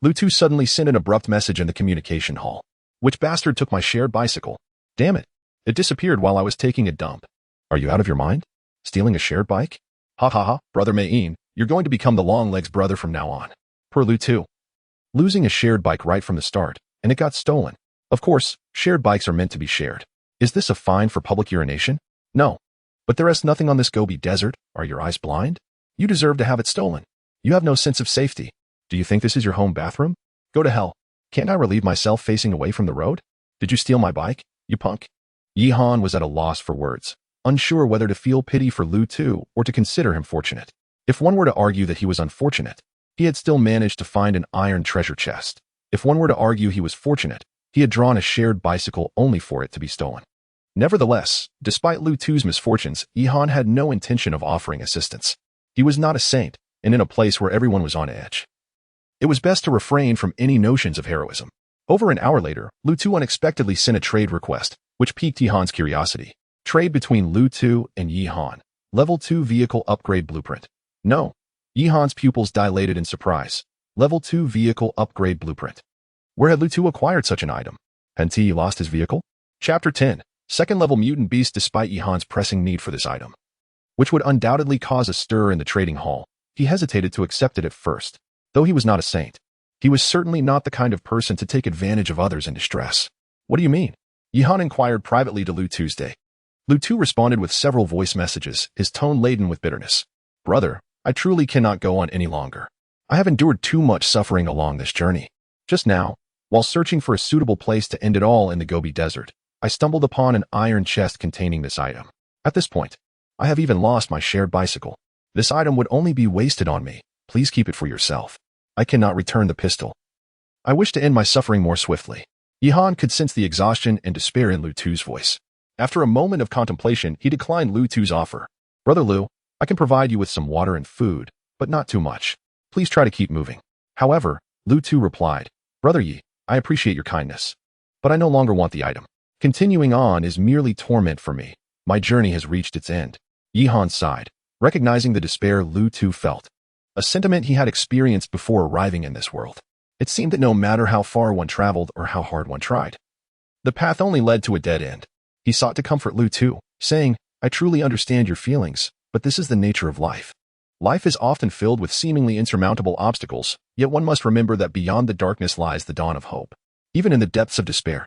Speaker 1: Lu Tu suddenly sent an abrupt message in the communication hall. Which bastard took my shared bicycle? Damn it. It disappeared while I was taking a dump. Are you out of your mind? Stealing a shared bike? Ha ha ha, brother Mayin, you're going to become the long legs brother from now on. Per Lu Tu. Losing a shared bike right from the start, and it got stolen. Of course, shared bikes are meant to be shared. Is this a fine for public urination? No. But there is nothing on this Gobi desert. Are your eyes blind? You deserve to have it stolen. You have no sense of safety. Do you think this is your home bathroom? Go to hell. Can't I relieve myself facing away from the road? Did you steal my bike, you punk? Yihan was at a loss for words, unsure whether to feel pity for Lu Tu or to consider him fortunate. If one were to argue that he was unfortunate, he had still managed to find an iron treasure chest. If one were to argue he was fortunate, he had drawn a shared bicycle only for it to be stolen. Nevertheless, despite Lu Tu's misfortunes, Yihan had no intention of offering assistance. He was not a saint, and in a place where everyone was on edge, it was best to refrain from any notions of heroism. Over an hour later, Lu Tu unexpectedly sent a trade request, which piqued Yihan's curiosity. Trade between Lu Tu and Yihan. Level 2 vehicle upgrade blueprint. No. Yihan's pupils dilated in surprise. Level 2 vehicle upgrade blueprint. Where had Lu Tu acquired such an item? Hadn't he lost his vehicle? Chapter 10. Second-level mutant beast. Despite Yihan's pressing need for this item, which would undoubtedly cause a stir in the trading hall, he hesitated to accept it at first. Though he was not a saint, he was certainly not the kind of person to take advantage of others in distress. What do you mean? Yihan inquired privately to Lu Tuesday. Lu Tu responded with several voice messages, his tone laden with bitterness. Brother, I truly cannot go on any longer. I have endured too much suffering along this journey. Just now, while searching for a suitable place to end it all in the Gobi Desert, I stumbled upon an iron chest containing this item. At this point, I have even lost my shared bicycle. This item would only be wasted on me. Please keep it for yourself. I cannot return the pistol. I wish to end my suffering more swiftly. Yihan could sense the exhaustion and despair in Lu Tu's voice. After a moment of contemplation, he declined Lu Tu's offer. Brother Lu, I can provide you with some water and food, but not too much. Please try to keep moving. However, Lu Tu replied, Brother Yi, I appreciate your kindness, but I no longer want the item. Continuing on is merely torment for me. My journey has reached its end. Yihan sighed, recognizing the despair Lu Tu felt, a sentiment he had experienced before arriving in this world. It seemed that no matter how far one traveled or how hard one tried, the path only led to a dead end. He sought to comfort Lu Tu, saying, I truly understand your feelings, but this is the nature of life. Life is often filled with seemingly insurmountable obstacles, yet one must remember that beyond the darkness lies the dawn of hope. Even in the depths of despair,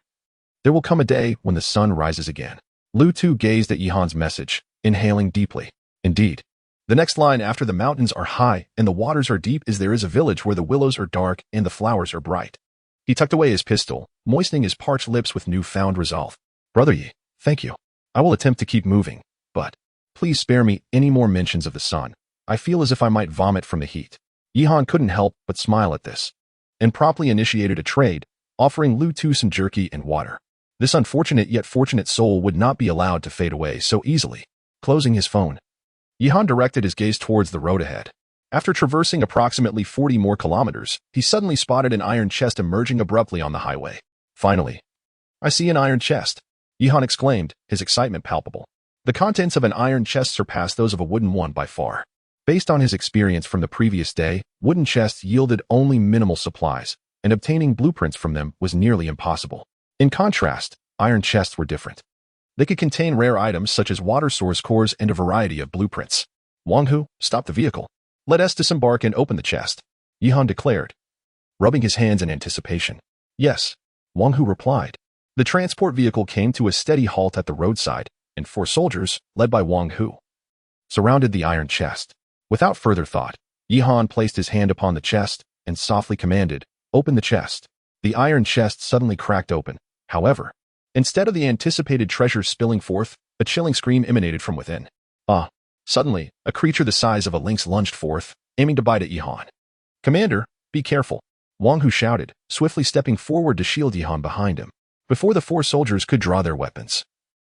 Speaker 1: there will come a day when the sun rises again. Lu Tu gazed at Yihan's message, inhaling deeply. Indeed, the next line after the mountains are high and the waters are deep is there is a village where the willows are dark and the flowers are bright. He tucked away his pistol, moistening his parched lips with newfound resolve. Brother Yi, thank you. I will attempt to keep moving, but please spare me any more mentions of the sun. I feel as if I might vomit from the heat. Yihan couldn't help but smile at this, and promptly initiated a trade, offering Lu Tu some jerky and water. This unfortunate yet fortunate soul would not be allowed to fade away so easily. Closing his phone, Yihan directed his gaze towards the road ahead. After traversing approximately 40 more kilometers, he suddenly spotted an iron chest emerging abruptly on the highway. Finally, I see an iron chest, Yihan exclaimed, his excitement palpable. The contents of an iron chest surpassed those of a wooden one by far. Based on his experience from the previous day, wooden chests yielded only minimal supplies, and obtaining blueprints from them was nearly impossible. In contrast, iron chests were different. They could contain rare items such as water source cores and a variety of blueprints. Wang Hu, stop the vehicle. Let us disembark and open the chest, Yihan declared, rubbing his hands in anticipation. Yes, Wang Hu replied. The transport vehicle came to a steady halt at the roadside, and 4 soldiers, led by Wang Hu, surrounded the iron chest. Without further thought, Yihan placed his hand upon the chest and softly commanded, open the chest. The iron chest suddenly cracked open. However, instead of the anticipated treasure spilling forth, a chilling scream emanated from within. Suddenly, a creature the size of a lynx lunged forth, aiming to bite at Yihan. Commander, be careful, Wang Hu shouted, swiftly stepping forward to shield Yihan behind him. Before the 4 soldiers could draw their weapons,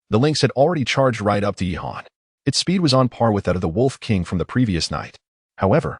Speaker 1: the lynx had already charged right up to Yihan. Its speed was on par with that of the Wolf King from the previous night. However,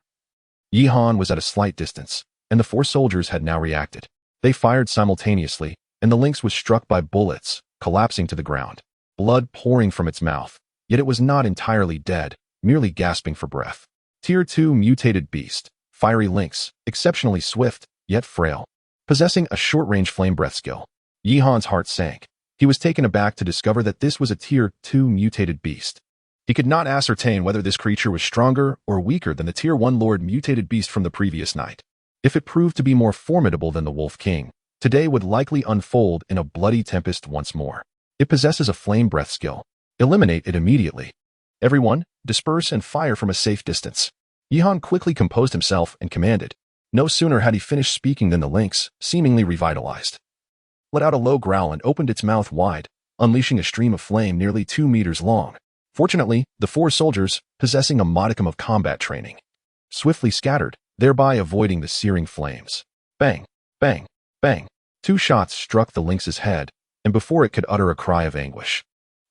Speaker 1: Yihan was at a slight distance, and the 4 soldiers had now reacted. They fired simultaneously, and the lynx was struck by bullets, collapsing to the ground, blood pouring from its mouth. Yet it was not entirely dead, merely gasping for breath. Tier 2 mutated beast, fiery lynx, exceptionally swift, yet frail, possessing a short-range flame breath skill. Yihan's heart sank. He was taken aback to discover that this was a Tier 2 mutated beast. He could not ascertain whether this creature was stronger or weaker than the Tier 1 Lord mutated beast from the previous night. If it proved to be more formidable than the Wolf King, today would likely unfold in a bloody tempest once more. It possesses a flame breath skill. Eliminate it immediately. Everyone, disperse and fire from a safe distance. Yihan quickly composed himself and commanded. No sooner had he finished speaking than the lynx, seemingly revitalized, let out a low growl and opened its mouth wide, unleashing a stream of flame nearly 2 meters long. Fortunately, the 4 soldiers, possessing a modicum of combat training, swiftly scattered, thereby avoiding the searing flames. Bang, bang, bang. 2 shots struck the lynx's head, and before it could utter a cry of anguish,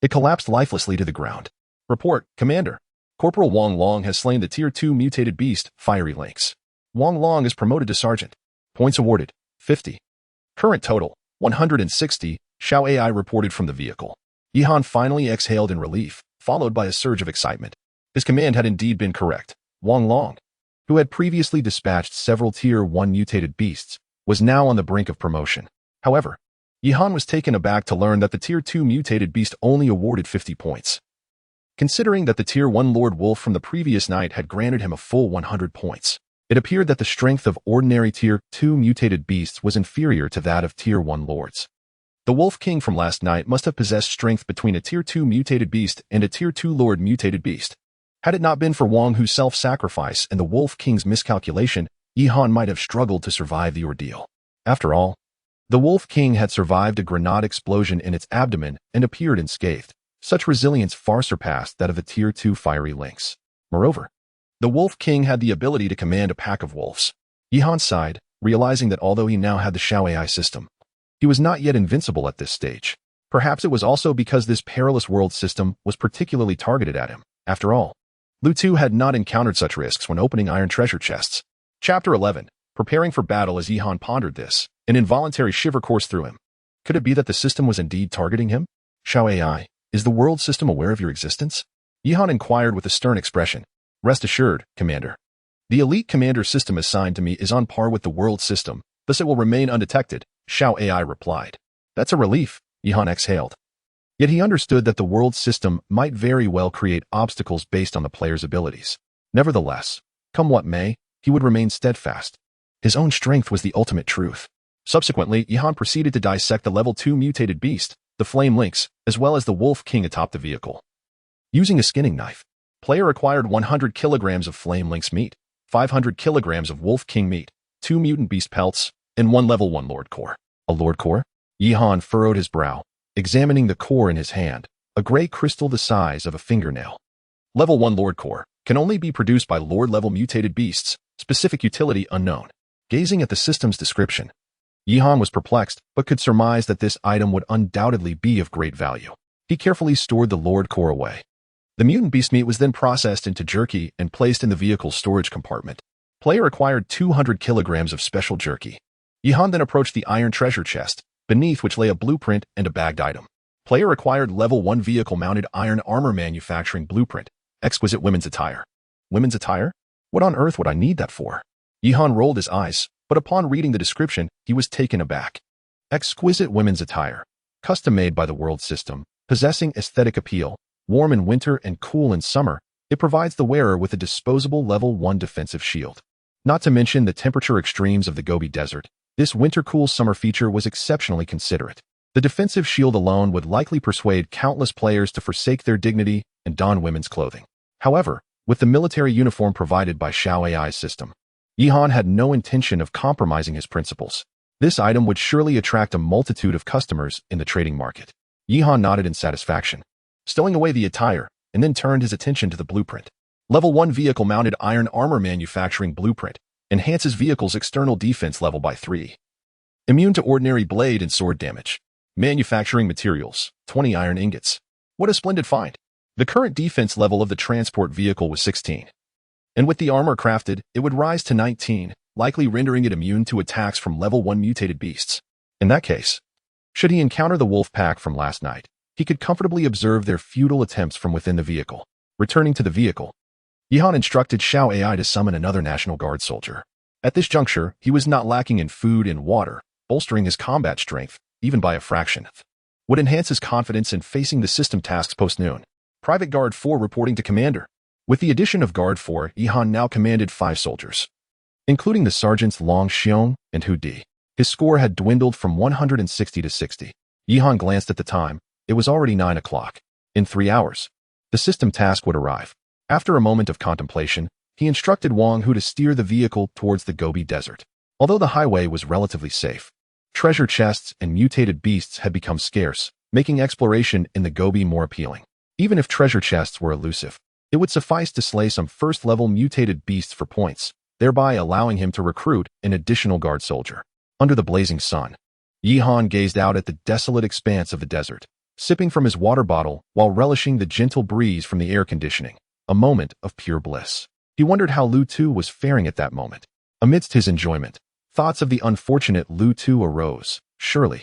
Speaker 1: it collapsed lifelessly to the ground. Report, Commander. Corporal Wang Long has slain the Tier 2 mutated beast, Fiery Lynx. Wang Long is promoted to Sergeant. Points awarded, 50. Current total, 160, Xiao AI reported from the vehicle. Yihan finally exhaled in relief, followed by a surge of excitement. His command had indeed been correct. Wang Long, who had previously dispatched several Tier 1 mutated beasts, was now on the brink of promotion. However, Yihan was taken aback to learn that the Tier 2 mutated beast only awarded 50 points. Considering that the Tier 1 Lord Wolf from the previous night had granted him a full 100 points, it appeared that the strength of ordinary Tier 2 mutated beasts was inferior to that of Tier 1 Lords. The Wolf King from last night must have possessed strength between a Tier 2 mutated beast and a Tier 2 Lord mutated beast. Had it not been for Wang Hu's self-sacrifice and the Wolf King's miscalculation, Yihan might have struggled to survive the ordeal. After all, the Wolf King had survived a grenade explosion in its abdomen and appeared unscathed. Such resilience far surpassed that of the Tier 2 fiery lynx. Moreover, the Wolf King had the ability to command a pack of wolves. Yihan sighed, realizing that although he now had the Xiao AI system, he was not yet invincible at this stage. Perhaps it was also because this perilous world system was particularly targeted at him. After all, Lu Tu had not encountered such risks when opening iron treasure chests. Chapter 11. Preparing for battle. As Yihan pondered this, an involuntary shiver coursed through him. Could it be that the system was indeed targeting him? Xiao AI, is the world system aware of your existence? Yihan inquired with a stern expression. Rest assured, Commander. The elite commander system assigned to me is on par with the world system, thus it will remain undetected, Xiao AI replied. That's a relief, Yihan exhaled. Yet he understood that the world system might very well create obstacles based on the player's abilities. Nevertheless, come what may, he would remain steadfast. His own strength was the ultimate truth. Subsequently, Yihan proceeded to dissect the level 2 mutated beast, the flame lynx, as well as the Wolf King atop the vehicle. Using a skinning knife, player acquired 100 kilograms of flame lynx meat, 500 kilograms of Wolf King meat, 2 mutant beast pelts, and 1 level 1 Lord Core. A Lord Core? Yihan furrowed his brow, examining the core in his hand, a gray crystal the size of a fingernail. Level 1 Lord Core can only be produced by Lord-level mutated beasts, specific utility unknown. Gazing at the system's description, Yihan was perplexed, but could surmise that this item would undoubtedly be of great value. He carefully stored the Lord Core away. The mutant beast meat was then processed into jerky and placed in the vehicle's storage compartment. Player acquired 200 kilograms of special jerky. Yihan then approached the iron treasure chest, beneath which lay a blueprint and a bagged item. Player acquired level 1 vehicle-mounted iron armor manufacturing blueprint, exquisite women's attire. Women's attire? What on earth would I need that for? Yihan rolled his eyes, but upon reading the description, he was taken aback. Exquisite women's attire, custom-made by the world system, possessing aesthetic appeal, warm in winter and cool in summer, it provides the wearer with a disposable level 1 defensive shield. Not to mention the temperature extremes of the Gobi Desert, this winter-cool summer feature was exceptionally considerate. The defensive shield alone would likely persuade countless players to forsake their dignity and don women's clothing. However, with the military uniform provided by Xiao AI's system, Yihan had no intention of compromising his principles. This item would surely attract a multitude of customers in the trading market. Yihan nodded in satisfaction, stowing away the attire, and then turned his attention to the blueprint. Level 1 vehicle-mounted iron armor manufacturing blueprint enhances vehicle's external defense level by 3. Immune to ordinary blade and sword damage. Manufacturing materials, 20 iron ingots. What a splendid find. The current defense level of the transport vehicle was 16. And with the armor crafted, it would rise to 19, likely rendering it immune to attacks from level 1 mutated beasts. In that case, should he encounter the wolf pack from last night, he could comfortably observe their futile attempts from within the vehicle. Returning to the vehicle, Yihan instructed Xiao AI to summon another National Guard soldier. At this juncture, he was not lacking in food and water, bolstering his combat strength, even by a fraction, would enhance his confidence in facing the system tasks post-noon. Private Guard 4 reporting to Commander. With the addition of Guard 4, Yihan now commanded 5 soldiers, including the sergeants Long Xiong and Hu Di. His score had dwindled from 160 to 60. Yihan glanced at the time. It was already 9 o'clock. In 3 hours, the system task would arrive. After a moment of contemplation, he instructed Wang Hu to steer the vehicle towards the Gobi Desert. Although the highway was relatively safe, treasure chests and mutated beasts had become scarce, making exploration in the Gobi more appealing. Even if treasure chests were elusive, it would suffice to slay some first-level mutated beasts for points, thereby allowing him to recruit an additional guard soldier. Under the blazing sun, Yihan gazed out at the desolate expanse of the desert, sipping from his water bottle while relishing the gentle breeze from the air conditioning, a moment of pure bliss. He wondered how Lu Tu was faring at that moment. Amidst his enjoyment, thoughts of the unfortunate Lu Tu arose. Surely,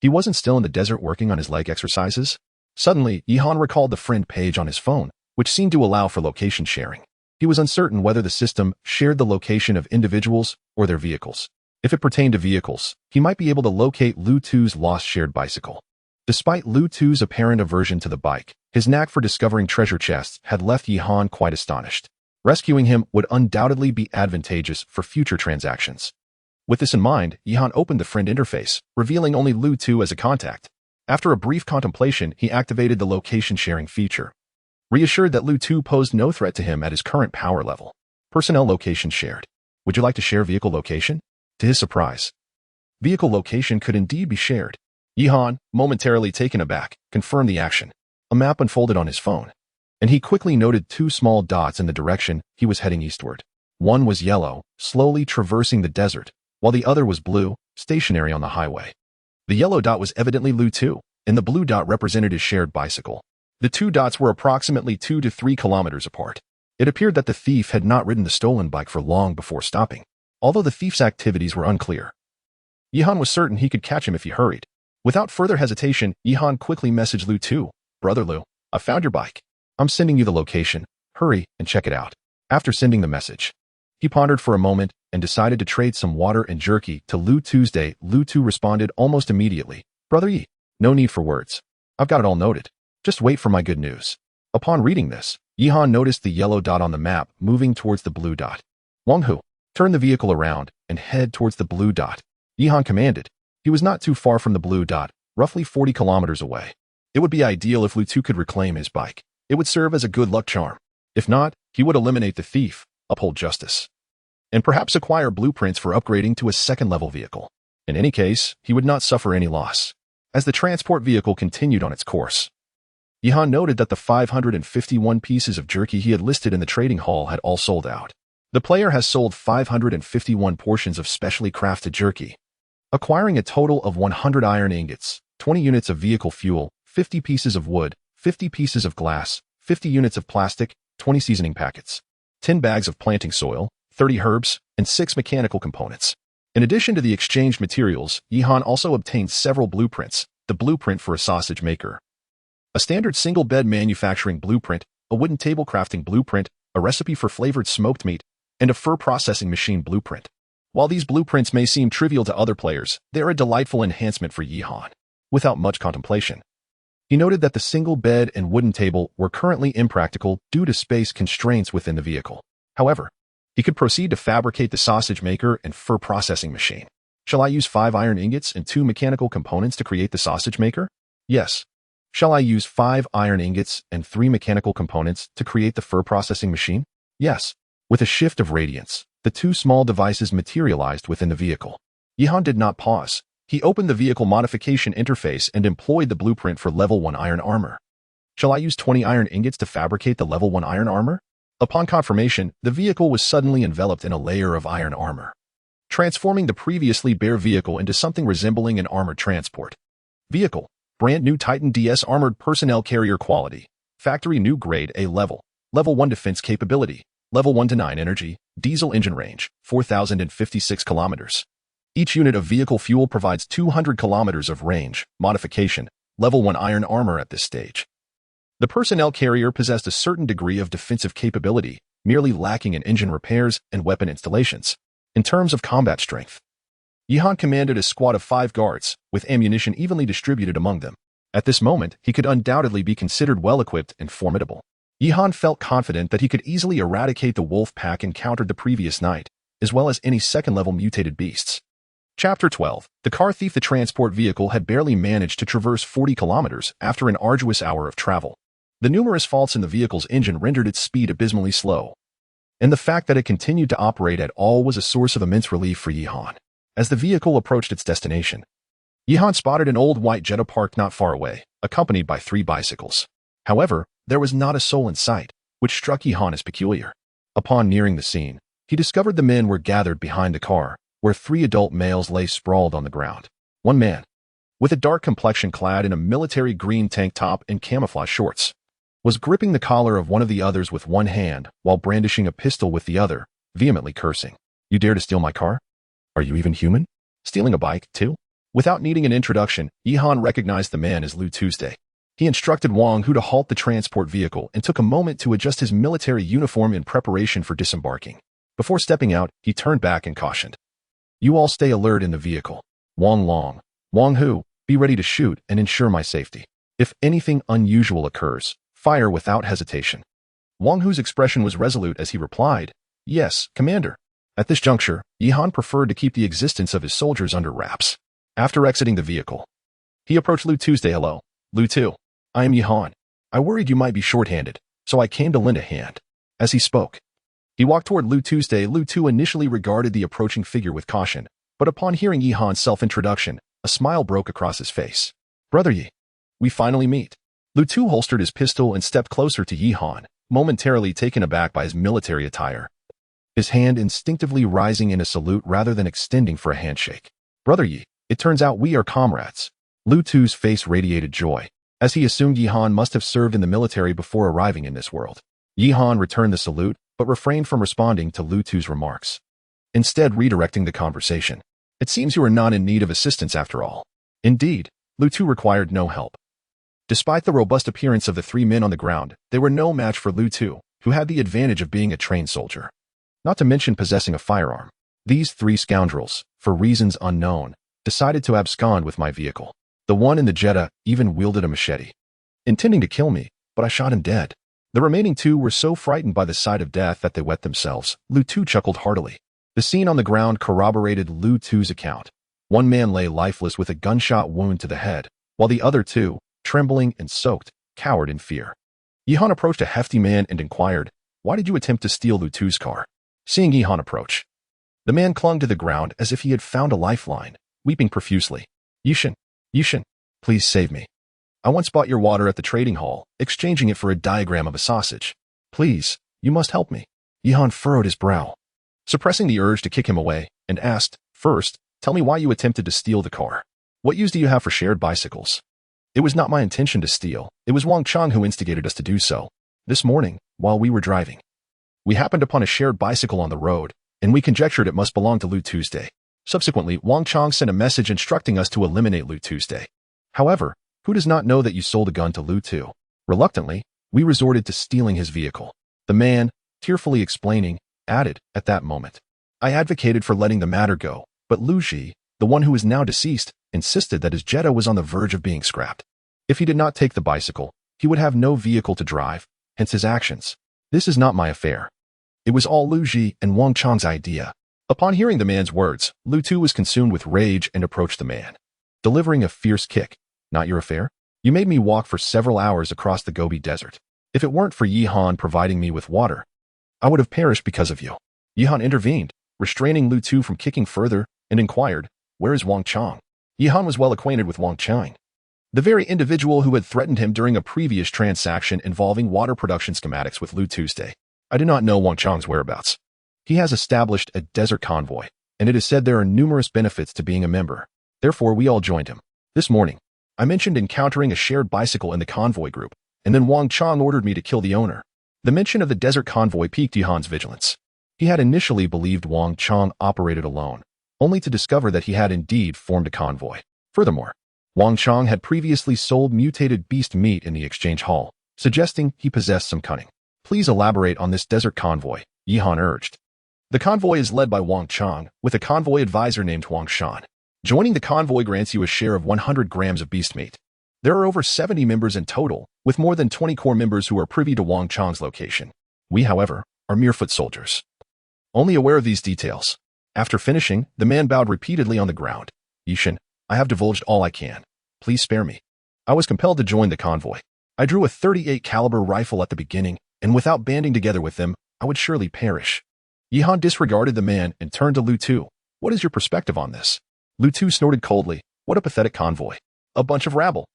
Speaker 1: he wasn't still in the desert working on his leg exercises? Suddenly, Yihan recalled the friend page on his phone, which seemed to allow for location sharing. He was uncertain whether the system shared the location of individuals or their vehicles. If it pertained to vehicles, he might be able to locate Lu Tu's lost shared bicycle. Despite Lu Tu's apparent aversion to the bike, his knack for discovering treasure chests had left Yihan quite astonished. Rescuing him would undoubtedly be advantageous for future transactions. With this in mind, Yihan opened the friend interface, revealing only Lu Tu as a contact. After a brief contemplation, he activated the location sharing feature. Reassured that Lu Tu posed no threat to him at his current power level. Personnel location shared. Would you like to share vehicle location? To his surprise, vehicle location could indeed be shared. Yihan, momentarily taken aback, confirmed the action. A map unfolded on his phone, and he quickly noted two small dots in the direction he was heading eastward. One was yellow, slowly traversing the desert, while the other was blue, stationary on the highway. The yellow dot was evidently Lu Tu, and the blue dot represented his shared bicycle. The two dots were approximately 2 to 3 kilometers apart. It appeared that the thief had not ridden the stolen bike for long before stopping, although the thief's activities were unclear. Yihan was certain he could catch him if he hurried. Without further hesitation, Yihan quickly messaged Lu Tu. Brother Lu, I found your bike. I'm sending you the location. Hurry and check it out. After sending the message, he pondered for a moment and decided to trade some water and jerky to Lu Tuesday. Lu Tu responded almost immediately. Brother Yi, no need for words. I've got it all noted. Just wait for my good news. Upon reading this, Yihan noticed the yellow dot on the map moving towards the blue dot. Wang Hu, turn the vehicle around and head towards the blue dot. Yihan commanded. He was not too far from the blue dot, roughly 40 kilometers away. It would be ideal if Lu Tu could reclaim his bike. It would serve as a good luck charm. If not, he would eliminate the thief, uphold justice, and perhaps acquire blueprints for upgrading to a second-level vehicle. In any case, he would not suffer any loss. As the transport vehicle continued on its course, Yihan noted that the 551 pieces of jerky he had listed in the trading hall had all sold out. The player has sold 551 portions of specially crafted jerky, acquiring a total of 100 iron ingots, 20 units of vehicle fuel, 50 pieces of wood, 50 pieces of glass, 50 units of plastic, 20 seasoning packets, 10 bags of planting soil, 30 herbs, and 6 mechanical components. In addition to the exchanged materials, Yihan also obtained several blueprints: the blueprint for a sausage maker, a standard single-bed manufacturing blueprint, a wooden table crafting blueprint, a recipe for flavored smoked meat, and a fur processing machine blueprint. While these blueprints may seem trivial to other players, they are a delightful enhancement for Yihan. Without much contemplation, he noted that the single bed and wooden table were currently impractical due to space constraints within the vehicle. However, he could proceed to fabricate the sausage maker and fur processing machine. Shall I use 5 iron ingots and 2 mechanical components to create the sausage maker? Yes. Shall I use 5 iron ingots and 3 mechanical components to create the fur processing machine? Yes. With a shift of radiance, the 2 small devices materialized within the vehicle. Yihan did not pause. He opened the vehicle modification interface and employed the blueprint for level 1 iron armor. Shall I use 20 iron ingots to fabricate the level 1 iron armor? Upon confirmation, the vehicle was suddenly enveloped in a layer of iron armor, transforming the previously bare vehicle into something resembling an armored transport vehicle. Brand new Titan DS armored personnel carrier quality. Factory new grade A level. Level 1 defense capability. Level 1 to 9 energy. Diesel engine range, 4,056 kilometers. Each unit of vehicle fuel provides 200 kilometers of range. Modification. Level 1 iron armor at this stage. The personnel carrier possessed a certain degree of defensive capability, merely lacking in engine repairs and weapon installations. In terms of combat strength, Yihan commanded a squad of 5 guards, with ammunition evenly distributed among them. At this moment, he could undoubtedly be considered well-equipped and formidable. Yihan felt confident that he could easily eradicate the wolf pack encountered the previous night, as well as any second-level mutated beasts. Chapter 12. The car thief. The transport vehicle had barely managed to traverse 40 kilometers after an arduous hour of travel. The numerous faults in the vehicle's engine rendered its speed abysmally slow, and the fact that it continued to operate at all was a source of immense relief for Yihan. As the vehicle approached its destination, Yihan spotted an old white Jetta parked not far away, accompanied by 3 bicycles. However, there was not a soul in sight, which struck Yihan as peculiar. Upon nearing the scene, he discovered the men were gathered behind the car, where 3 adult males lay sprawled on the ground. One man, with a dark complexion clad in a military green tank top and camouflage shorts, was gripping the collar of one of the others with one hand while brandishing a pistol with the other, vehemently cursing. You dare to steal my car? Are you even human? Stealing a bike, too? Without needing an introduction, Yihan recognized the man as Lu Tuesday. He instructed Wang Hu to halt the transport vehicle and took a moment to adjust his military uniform in preparation for disembarking. Before stepping out, he turned back and cautioned. You all stay alert in the vehicle. Wang Long, Wang Hu, be ready to shoot and ensure my safety. If anything unusual occurs, fire without hesitation. Wang Hu's expression was resolute as he replied, "Yes, Commander." At this juncture, Yihan preferred to keep the existence of his soldiers under wraps. After exiting the vehicle, he approached Lu Tu's. "Hello, Lu Tu. I am Yihan. I worried you might be short-handed, so I came to lend a hand." As he spoke, he walked toward Lu Tu's. Lu Tu initially regarded the approaching figure with caution, but upon hearing Yihan's self-introduction, a smile broke across his face. "Brother Yi, we finally meet." Lu Tu holstered his pistol and stepped closer to Yihan, momentarily taken aback by his military attire, his hand instinctively rising in a salute rather than extending for a handshake. "Brother Yi, it turns out we are comrades." Lu Tu's face radiated joy, as he assumed Yihan must have served in the military before arriving in this world. Yihan returned the salute, but refrained from responding to Lu Tu's remarks, instead redirecting the conversation. "It seems you are not in need of assistance after all." Indeed, Lu Tu required no help. Despite the robust appearance of the three men on the ground, they were no match for Lu Tu, who had the advantage of being a trained soldier, not to mention possessing a firearm. These three scoundrels, for reasons unknown, decided to abscond with my vehicle. The one in the Jetta even wielded a machete, intending to kill me, but I shot him dead. The remaining two were so frightened by the sight of death that they wet themselves. Lu Tu chuckled heartily. The scene on the ground corroborated Lu Tu's account. One man lay lifeless with a gunshot wound to the head, while the other two, trembling and soaked, cowered in fear. Yihan approached a hefty man and inquired, "Why did you attempt to steal Lu Tu's car?" Seeing Yihan approach, the man clung to the ground as if he had found a lifeline, weeping profusely. Yishin, please save me. I once bought your water at the trading hall, exchanging it for a diagram of a sausage. Please, you must help me." Yihan furrowed his brow, suppressing the urge to kick him away, and asked, "First, tell me why you attempted to steal the car. What use do you have for shared bicycles?" "It was not my intention to steal. It was Wang Chang who instigated us to do so. This morning, while we were driving, we happened upon a shared bicycle on the road, and we conjectured it must belong to Lu Tu's. Subsequently, Wang Chang sent a message instructing us to eliminate Lu Tu's. However, who does not know that you sold a gun to Lu Tu? Reluctantly, we resorted to stealing his vehicle." The man, tearfully explaining, added, "At that moment, I advocated for letting the matter go, but Lu Ji, the one who is now deceased, insisted that his Jetta was on the verge of being scrapped. If he did not take the bicycle, he would have no vehicle to drive, hence his actions. This is not my affair. It was all Lu Ji and Wang Chang's idea." Upon hearing the man's words, Lu Tu was consumed with rage and approached the man, delivering a fierce kick. "Not your affair? You made me walk for several hours across the Gobi Desert. If it weren't for Yihan providing me with water, I would have perished because of you." Yihan intervened, restraining Lu Tu from kicking further, and inquired, "Where is Wang Chang?" Yihan was well acquainted with Wang Chang, the very individual who had threatened him during a previous transaction involving water production schematics with Lu Tu's. "I do not know Wang Chang's whereabouts. He has established a desert convoy, and it is said there are numerous benefits to being a member. Therefore, we all joined him. This morning, I mentioned encountering a shared bicycle in the convoy group, and then Wang Chang ordered me to kill the owner." The mention of the desert convoy piqued Yihan's vigilance. He had initially believed Wang Chang operated alone, only to discover that he had indeed formed a convoy. Furthermore, Wang Chang had previously sold mutated beast meat in the exchange hall, suggesting he possessed some cunning. "Please elaborate on this desert convoy," Yihan urged. "The convoy is led by Wang Chang, with a convoy advisor named Wang Shan. Joining the convoy grants you a share of 100 grams of beast meat. There are over 70 members in total, with more than 20 core members who are privy to Wang Chang's location. We, however, are mere foot soldiers, only aware of these details." After finishing, the man bowed repeatedly on the ground. "Yishin, I have divulged all I can. Please spare me. I was compelled to join the convoy. I drew a .38 caliber rifle at the beginning, and without banding together with them, I would surely perish." Yihan disregarded the man and turned to Lu Tu. "What is your perspective on this?" Lu Tu snorted coldly. "What a pathetic convoy. A bunch of rabble.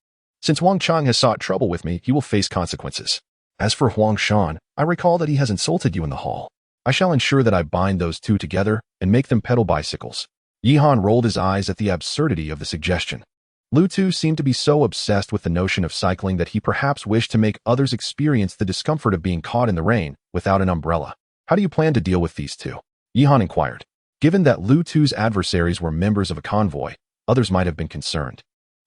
Speaker 1: Since Wang Chang has sought trouble with me, he will face consequences. As for Wang Shan, I recall that he has insulted you in the hall. I shall ensure that I bind those two together and make them pedal bicycles." Yihan rolled his eyes at the absurdity of the suggestion. Lu Tu seemed to be so obsessed with the notion of cycling that he perhaps wished to make others experience the discomfort of being caught in the rain without an umbrella. "How do you plan to deal with these two?" Yihan inquired. Given that Lu Tu's adversaries were members of a convoy, others might have been concerned.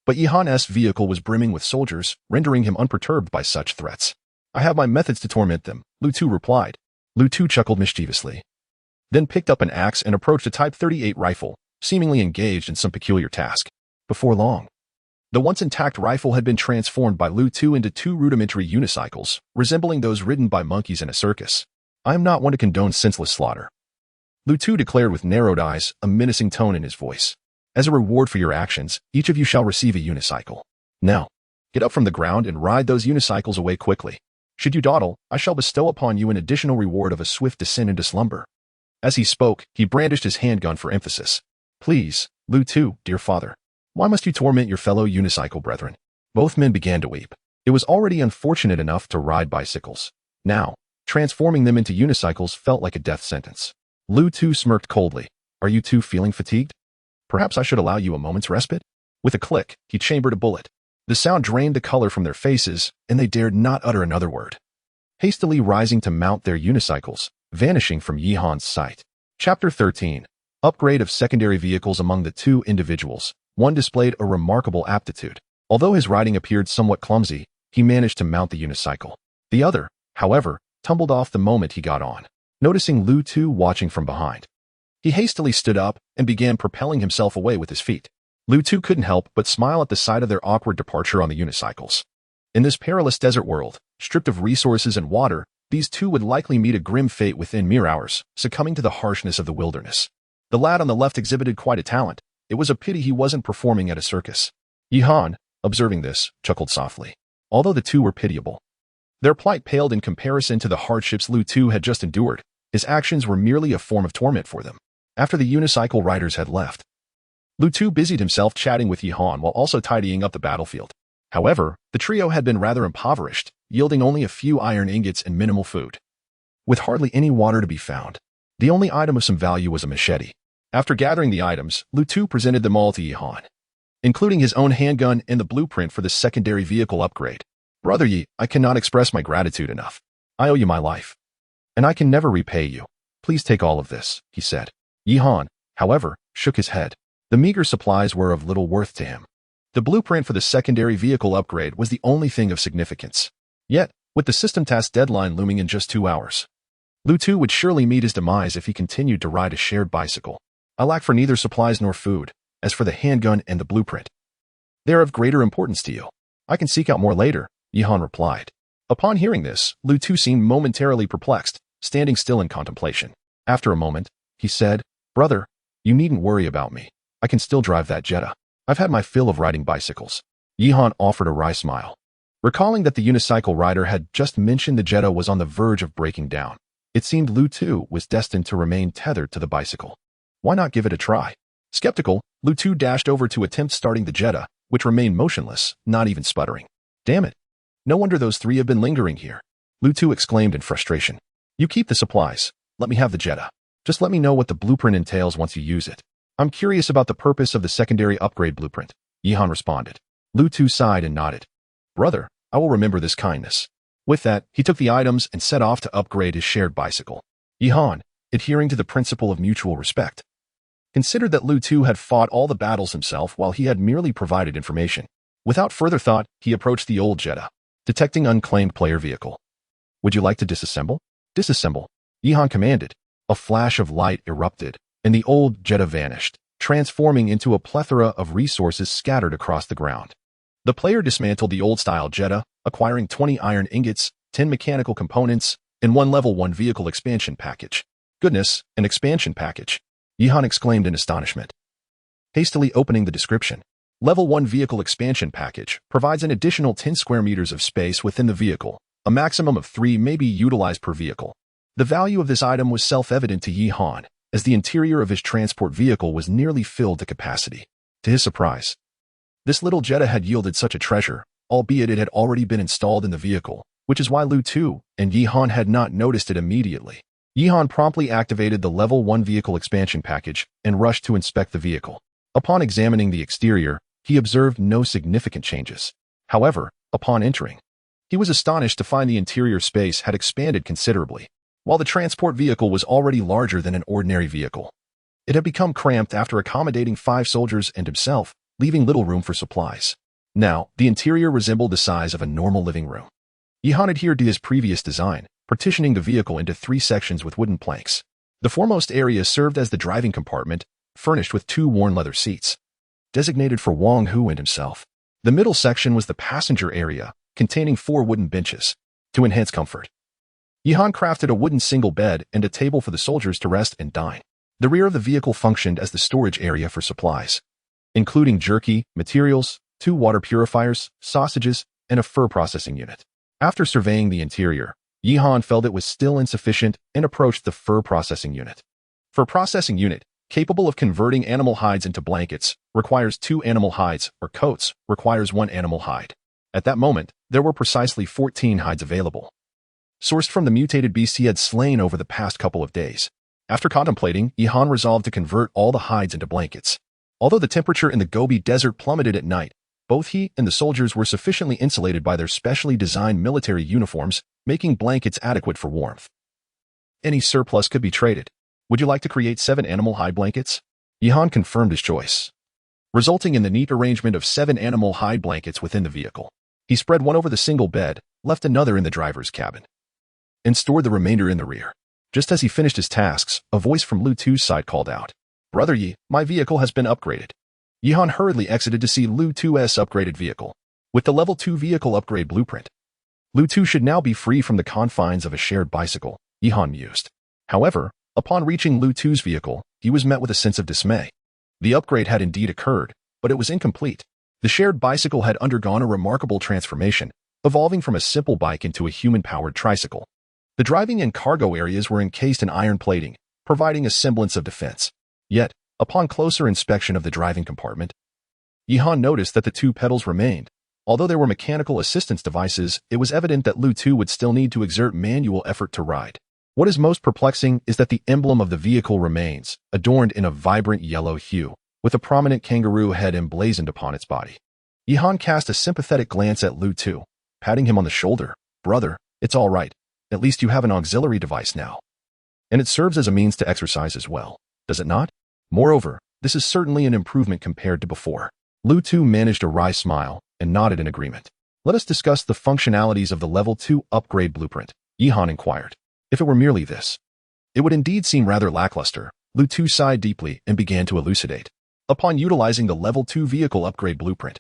Speaker 1: But Yihan's vehicle was brimming with soldiers, rendering him unperturbed by such threats. "I have my methods to torment them," Lu Tu replied. Lu Tu chuckled mischievously, then picked up an axe and approached a Type 38 rifle, seemingly engaged in some peculiar task. Before long, the once intact rifle had been transformed by Lu Tu into two rudimentary unicycles, resembling those ridden by monkeys in a circus. I am not one to condone senseless slaughter, Lu Tu declared with narrowed eyes, a menacing tone in his voice. As a reward for your actions, each of you shall receive a unicycle. Now, get up from the ground and ride those unicycles away quickly. Should you dawdle, I shall bestow upon you an additional reward of a swift descent into slumber. As he spoke, he brandished his handgun for emphasis. Please, Lu Tu, dear father. Why must you torment your fellow unicycle brethren? Both men began to weep. It was already unfortunate enough to ride bicycles. Now, transforming them into unicycles felt like a death sentence. Lu Tu smirked coldly. Are you two feeling fatigued? Perhaps I should allow you a moment's respite? With a click, he chambered a bullet. The sound drained the color from their faces, and they dared not utter another word. Hastily rising to mount their unicycles, vanishing from Yi Han's sight. Chapter 13. Upgrade of secondary vehicles among the two individuals. One displayed a remarkable aptitude. Although his riding appeared somewhat clumsy, he managed to mount the unicycle. The other, however, tumbled off the moment he got on. Noticing Lu Tu watching from behind, he hastily stood up and began propelling himself away with his feet. Lu Tu couldn't help but smile at the sight of their awkward departure on the unicycles. In this perilous desert world, stripped of resources and water, these two would likely meet a grim fate within mere hours, succumbing to the harshness of the wilderness. The lad on the left exhibited quite a talent. It was a pity he wasn't performing at a circus. Yi Han, observing this, chuckled softly. Although the two were pitiable, their plight paled in comparison to the hardships Lu Tu had just endured. His actions were merely a form of torment for them. After the unicycle riders had left, Lu Tu busied himself chatting with Yi Han while also tidying up the battlefield. However, the trio had been rather impoverished, yielding only a few iron ingots and minimal food. With hardly any water to be found, the only item of some value was a machete. After gathering the items, Lu Tu presented them all to Yi Han, including his own handgun and the blueprint for the secondary vehicle upgrade. Brother Yi, I cannot express my gratitude enough. I owe you my life, and I can never repay you. Please take all of this, he said. Yi Han, however, shook his head. The meager supplies were of little worth to him. The blueprint for the secondary vehicle upgrade was the only thing of significance. Yet, with the system task deadline looming in just 2 hours, Lu Tu would surely meet his demise if he continued to ride a shared bicycle. I lack for neither supplies nor food. As for the handgun and the blueprint, they are of greater importance to you. I can seek out more later, Yi Han replied. Upon hearing this, Lu Tu seemed momentarily perplexed, standing still in contemplation. After a moment, he said, Brother, you needn't worry about me. I can still drive that Jetta. I've had my fill of riding bicycles. Yi Han offered a wry smile. Recalling that the unicycle rider had just mentioned the Jetta was on the verge of breaking down, it seemed Lu Tu was destined to remain tethered to the bicycle. Why not give it a try? Skeptical, Lu Tu dashed over to attempt starting the Jetta, which remained motionless, not even sputtering. Damn it. No wonder those three have been lingering here, Lu Tu exclaimed in frustration. You keep the supplies. Let me have the Jetta. Just let me know what the blueprint entails once you use it. I'm curious about the purpose of the secondary upgrade blueprint, Yi Han responded. Lu Tu sighed and nodded. Brother, I will remember this kindness. With that, he took the items and set off to upgrade his shared bicycle. Yi Han, adhering to the principle of mutual respect, considered that Lu Tu had fought all the battles himself while he had merely provided information. Without further thought, he approached the old Jetta, detecting unclaimed player vehicle. Would you like to disassemble? Disassemble, Yi Han commanded. A flash of light erupted, and the old Jetta vanished, transforming into a plethora of resources scattered across the ground. The player dismantled the old-style Jetta, acquiring 20 iron ingots, 10 mechanical components, and 1 level 1 vehicle expansion package. Goodness, an expansion package, Yi Han exclaimed in astonishment. Hastily opening the description, Level 1 vehicle expansion package provides an additional 10 square meters of space within the vehicle. A maximum of 3 may be utilized per vehicle. The value of this item was self-evident to Yi Han, as the interior of his transport vehicle was nearly filled to capacity. To his surprise, this little Jetta had yielded such a treasure, albeit it had already been installed in the vehicle, which is why Lu Tu and Yi Han had not noticed it immediately. Yi Han promptly activated the Level 1 vehicle expansion package and rushed to inspect the vehicle. Upon examining the exterior, he observed no significant changes. However, upon entering, he was astonished to find the interior space had expanded considerably. While the transport vehicle was already larger than an ordinary vehicle, it had become cramped after accommodating 5 soldiers and himself, leaving little room for supplies. Now, the interior resembled the size of a normal living room. Yi Han adhered to his previous design, partitioning the vehicle into 3 sections with wooden planks. The foremost area served as the driving compartment, furnished with 2 worn leather seats, designated for Wang Hu and himself. The middle section was the passenger area, containing 4 wooden benches. To enhance comfort, Yihan crafted a wooden single bed and a table for the soldiers to rest and dine. The rear of the vehicle functioned as the storage area for supplies, including jerky, materials, 2 water purifiers, sausages, and a fur processing unit. After surveying the interior, Yihan felt it was still insufficient and approached the fur processing unit. Fur processing unit, capable of converting animal hides into blankets, requires 2 animal hides, or coats, requires 1 animal hide. At that moment, there were precisely 14 hides available, sourced from the mutated beasts he had slain over the past couple of days. After contemplating, Yihan resolved to convert all the hides into blankets. Although the temperature in the Gobi desert plummeted at night, both he and the soldiers were sufficiently insulated by their specially designed military uniforms, making blankets adequate for warmth. Any surplus could be traded. Would you like to create 7 animal hide blankets? Yihan confirmed his choice, resulting in the neat arrangement of 7 animal hide blankets within the vehicle. He spread one over the single bed, left another in the driver's cabin, and stored the remainder in the rear. Just as he finished his tasks, a voice from Lu Tu's side called out, "Brother Yi, my vehicle has been upgraded." Yihan hurriedly exited to see Lu Tu's upgraded vehicle. With the level 2 vehicle upgrade blueprint, Lu Tu should now be free from the confines of a shared bicycle, Yihan mused. However, upon reaching Lu Tu's vehicle, he was met with a sense of dismay. The upgrade had indeed occurred, but it was incomplete. The shared bicycle had undergone a remarkable transformation, evolving from a simple bike into a human-powered tricycle. The driving and cargo areas were encased in iron plating, providing a semblance of defense. Yet, upon closer inspection of the driving compartment, Yihan noticed that the 2 pedals remained. Although there were mechanical assistance devices, it was evident that Lu Tu would still need to exert manual effort to ride. What is most perplexing is that the emblem of the vehicle remains, adorned in a vibrant yellow hue, with a prominent kangaroo head emblazoned upon its body. Yihan cast a sympathetic glance at Lu Tu, patting him on the shoulder. "Brother, it's all right. At least you have an auxiliary device now. And it serves as a means to exercise as well, does it not? Moreover, this is certainly an improvement compared to before." Lu Tu managed a wry smile and nodded in agreement. "Let us discuss the functionalities of the Level 2 upgrade blueprint," Yihan inquired. If it were merely this, it would indeed seem rather lackluster. Lu Tu sighed deeply and began to elucidate. Upon utilizing the Level 2 vehicle upgrade blueprint,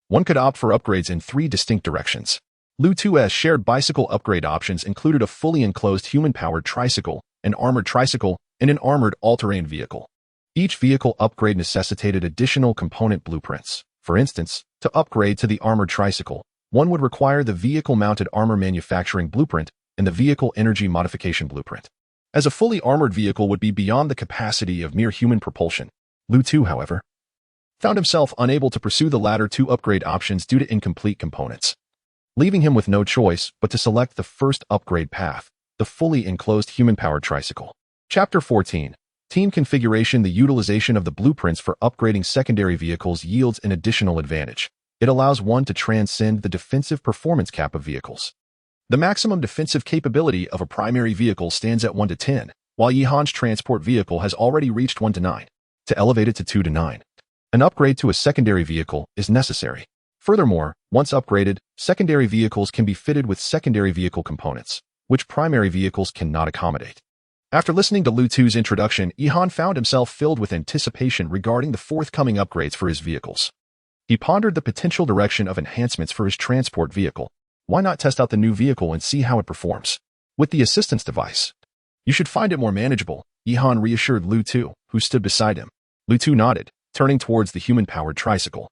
Speaker 1: one could opt for upgrades in 3 distinct directions. Lu Tu's shared bicycle upgrade options included a fully enclosed human-powered tricycle, an armored tricycle, and an armored all-terrain vehicle. Each vehicle upgrade necessitated additional component blueprints. For instance, to upgrade to the armored tricycle, one would require the vehicle-mounted armor manufacturing blueprint and the vehicle energy modification blueprint, as a fully armored vehicle would be beyond the capacity of mere human propulsion. Lu Tu, however, found himself unable to pursue the latter 2 upgrade options due to incomplete components, leaving him with no choice but to select the first upgrade path, the fully enclosed human-powered tricycle. Chapter 14. Team Configuration. The utilization of the blueprints for upgrading secondary vehicles yields an additional advantage. It allows one to transcend the defensive performance cap of vehicles. The maximum defensive capability of a primary vehicle stands at 1 to 10, while Yihan's transport vehicle has already reached 1 to 9. To elevate it to 2 to 9, an upgrade to a secondary vehicle is necessary. Furthermore, once upgraded, secondary vehicles can be fitted with secondary vehicle components, which primary vehicles cannot accommodate. After listening to Lu Tu's introduction, Yihan found himself filled with anticipation regarding the forthcoming upgrades for his vehicles. He pondered the potential direction of enhancements for his transport vehicle. Why not test out the new vehicle and see how it performs? With the assistance device, you should find it more manageable, Yihan reassured Lu Tu, who stood beside him. Lu Tu nodded, turning towards the human-powered tricycle.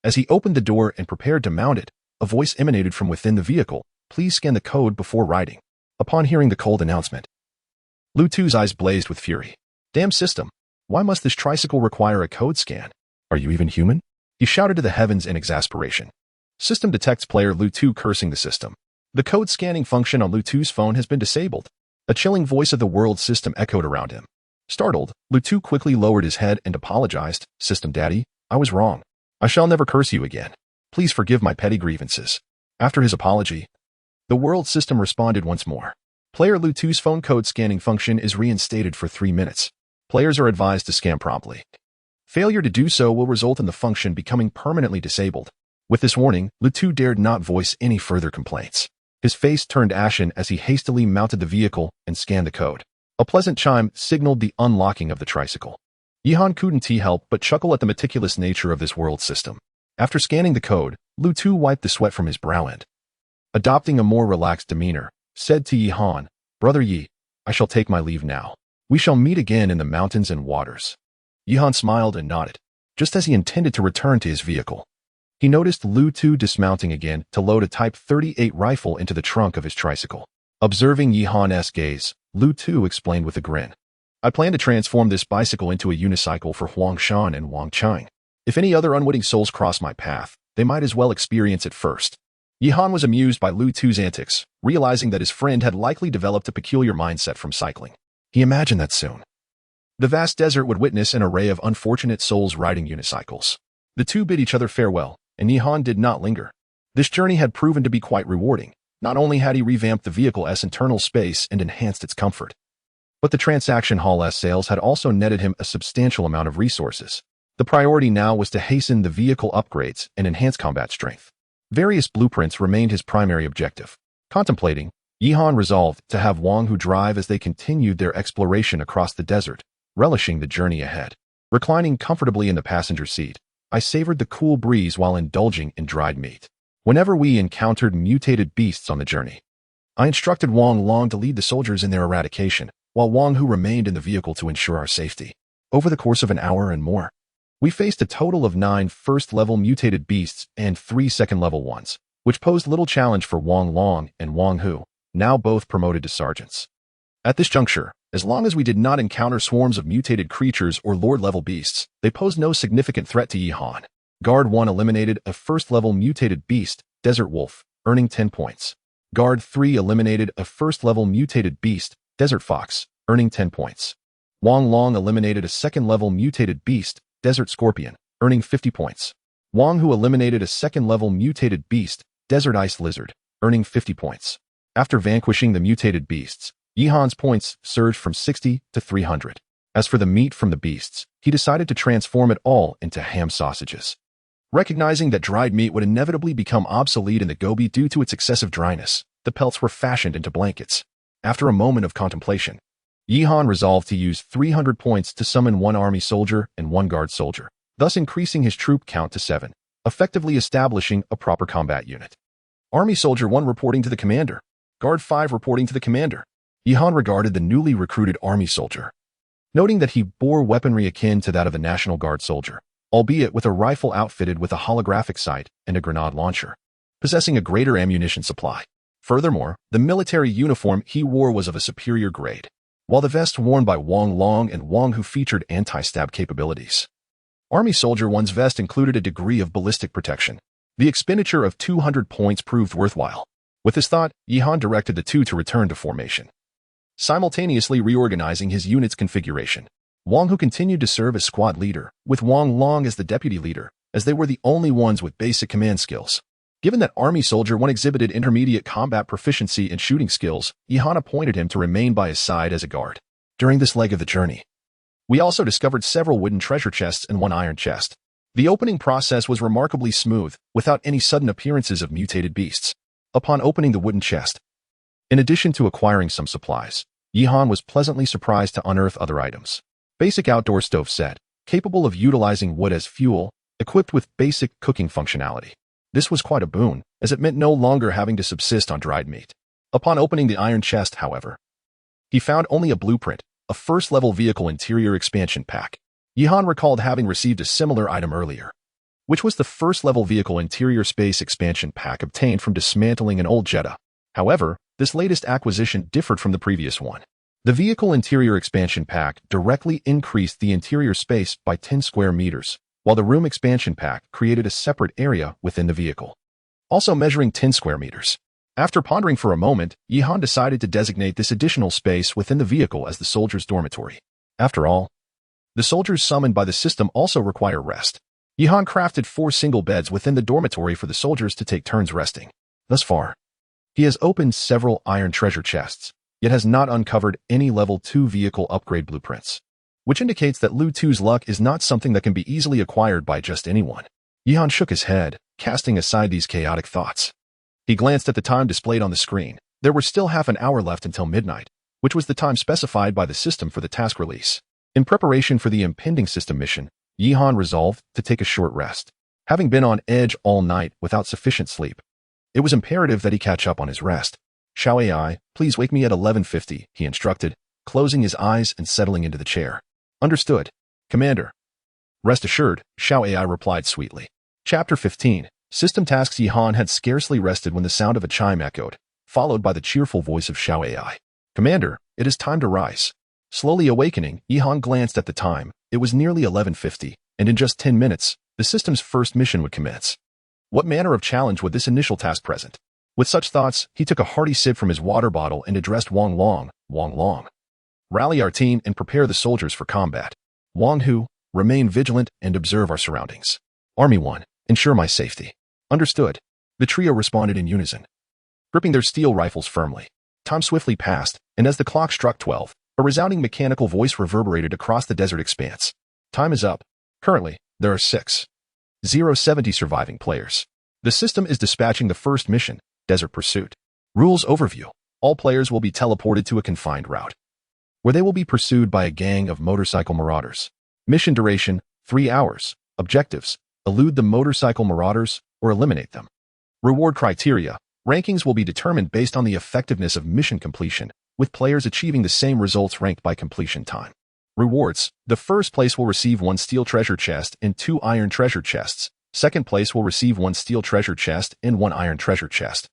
Speaker 1: As he opened the door and prepared to mount it, a voice emanated from within the vehicle. "Please scan the code before riding." Upon hearing the cold announcement, Lu Tu's eyes blazed with fury. "Damn system! Why must this tricycle require a code scan? Are you even human?" He shouted to the heavens in exasperation. System detects player. Lu Tu cursing the system. The code scanning function on Lu Tu's phone has been disabled. A chilling voice of the world system echoed around him. Startled, Lu Tu quickly lowered his head and apologized. "System Daddy, I was wrong. I shall never curse you again. Please forgive my petty grievances." After his apology, the world system responded once more. Player Lu Tu's phone code scanning function is reinstated for 3 minutes. Players are advised to scan promptly. Failure to do so will result in the function becoming permanently disabled. With this warning, Lu Tu dared not voice any further complaints. His face turned ashen as he hastily mounted the vehicle and scanned the code. A pleasant chime signaled the unlocking of the tricycle. Yihan couldn't help but chuckle at the meticulous nature of this world system. After scanning the code, Lu Tu wiped the sweat from his brow and, adopting a more relaxed demeanor, said to Yihan, "Brother Yi, I shall take my leave now. We shall meet again in the mountains and waters." Yihan smiled and nodded, just as he intended to return to his vehicle. He noticed Lu Tu dismounting again to load a Type 38 rifle into the trunk of his tricycle. Observing Yihan's gaze, Lu Tu explained with a grin, "I plan to transform this bicycle into a unicycle for Huang Shan and Wang Chang. If any other unwitting souls cross my path, they might as well experience it first." Yihan was amused by Lu Tu's antics, realizing that his friend had likely developed a peculiar mindset from cycling. He imagined that soon the vast desert would witness an array of unfortunate souls riding unicycles. The two bid each other farewell, and Yihan did not linger. This journey had proven to be quite rewarding. Not only had he revamped the vehicle's internal space and enhanced its comfort, but the transaction hall's sales had also netted him a substantial amount of resources. The priority now was to hasten the vehicle upgrades and enhance combat strength. Various blueprints remained his primary objective. Contemplating, Yihan resolved to have Wang Hu drive as they continued their exploration across the desert, relishing the journey ahead. Reclining comfortably in the passenger seat, I savored the cool breeze while indulging in dried meat. Whenever we encountered mutated beasts on the journey, I instructed Wang Long to lead the soldiers in their eradication, while Wang Hu remained in the vehicle to ensure our safety. Over the course of an hour and more, we faced a total of 9 first-level mutated beasts and 3 second-level ones, which posed little challenge for Wang Long and Wang Hu, now both promoted to sergeants. At this juncture, as long as we did not encounter swarms of mutated creatures or lord-level beasts, they posed no significant threat to Yihan. Guard 1 eliminated a first-level mutated beast, Desert Wolf, earning 10 points. Guard 3 eliminated a first-level mutated beast, Desert Fox, earning 10 points. Wang Long eliminated a second-level mutated beast, Desert Scorpion, earning 50 points. Wang Hu eliminated a second-level mutated beast, Desert Ice Lizard, earning 50 points. After vanquishing the mutated beasts, Yihan's points surged from 60 to 300. As for the meat from the beasts, he decided to transform it all into ham sausages. Recognizing that dried meat would inevitably become obsolete in the Gobi due to its excessive dryness, the pelts were fashioned into blankets. After a moment of contemplation, Yihan resolved to use 300 points to summon 1 army soldier and 1 guard soldier, thus increasing his troop count to 7, effectively establishing a proper combat unit. Army Soldier 1 reporting to the commander. Guard 5 reporting to the commander. Yihan regarded the newly recruited army soldier, noting that he bore weaponry akin to that of a National Guard soldier, albeit with a rifle outfitted with a holographic sight and a grenade launcher, possessing a greater ammunition supply. Furthermore, the military uniform he wore was of a superior grade, while the vest worn by Wang Long and Wang Hu featured anti-stab capabilities. Army Soldier 1's vest included a degree of ballistic protection. The expenditure of 200 points proved worthwhile. With this thought, Yihan directed the two to return to formation, simultaneously reorganizing his unit's configuration. Wang Hu continued to serve as squad leader, with Wang Long as the deputy leader, as they were the only ones with basic command skills. Given that Army Soldier 1 exhibited intermediate combat proficiency and shooting skills, Yihan appointed him to remain by his side as a guard. During this leg of the journey, we also discovered several wooden treasure chests and 1 iron chest. The opening process was remarkably smooth, without any sudden appearances of mutated beasts. Upon opening the wooden chest, in addition to acquiring some supplies, Yihan was pleasantly surprised to unearth other items. Basic outdoor stove set, capable of utilizing wood as fuel, equipped with basic cooking functionality. This was quite a boon, as it meant no longer having to subsist on dried meat. Upon opening the iron chest, however, he found only a blueprint, a first-level vehicle interior expansion pack. Yihan recalled having received a similar item earlier, which was the first-level vehicle interior space expansion pack obtained from dismantling an old Jetta. However, this latest acquisition differed from the previous one. The vehicle interior expansion pack directly increased the interior space by 10 square meters, while the room expansion pack created a separate area within the vehicle, also measuring 10 square meters. After pondering for a moment, Yihan decided to designate this additional space within the vehicle as the soldiers' dormitory. After all, the soldiers summoned by the system also require rest. Yihan crafted 4 single beds within the dormitory for the soldiers to take turns resting. Thus far, he has opened several iron treasure chests, yet has not uncovered any level 2 vehicle upgrade blueprints, which indicates that Lu Tu's luck is not something that can be easily acquired by just anyone. Yihan shook his head, casting aside these chaotic thoughts. He glanced at the time displayed on the screen. There were still half an hour left until midnight, which was the time specified by the system for the task release. In preparation for the impending system mission, Yihan resolved to take a short rest. Having been on edge all night without sufficient sleep, it was imperative that he catch up on his rest. Xiao AI, please wake me at 11:50, he instructed, closing his eyes and settling into the chair. Understood, Commander. Rest assured, Xiao AI replied sweetly. Chapter 15. System tasks. Yihan had scarcely rested when the sound of a chime echoed, followed by the cheerful voice of Xiao AI. Commander, it is time to rise. Slowly awakening, Yihan glanced at the time. It was nearly 11:50, and in just 10 minutes, the system's first mission would commence. What manner of challenge would this initial task present? With such thoughts, he took a hearty sip from his water bottle and addressed Wang Long. Wang Long. Rally our team and prepare the soldiers for combat. Wang Hu, remain vigilant and observe our surroundings. Army 1, ensure my safety. Understood. The trio responded in unison, gripping their steel rifles firmly. Time swiftly passed, and as the clock struck 12, a resounding mechanical voice reverberated across the desert expanse. Time is up. Currently, there are 6,070 surviving players. The system is dispatching the first mission, Desert Pursuit. Rules overview. All players will be teleported to a confined route, where they will be pursued by a gang of motorcycle marauders. Mission duration, 3 hours. Objectives, elude the motorcycle marauders or eliminate them. Reward criteria. Rankings will be determined based on the effectiveness of mission completion, with players achieving the same results ranked by completion time. Rewards. The first place will receive 1 steel treasure chest and 2 iron treasure chests. Second place will receive 1 steel treasure chest and 1 iron treasure chest.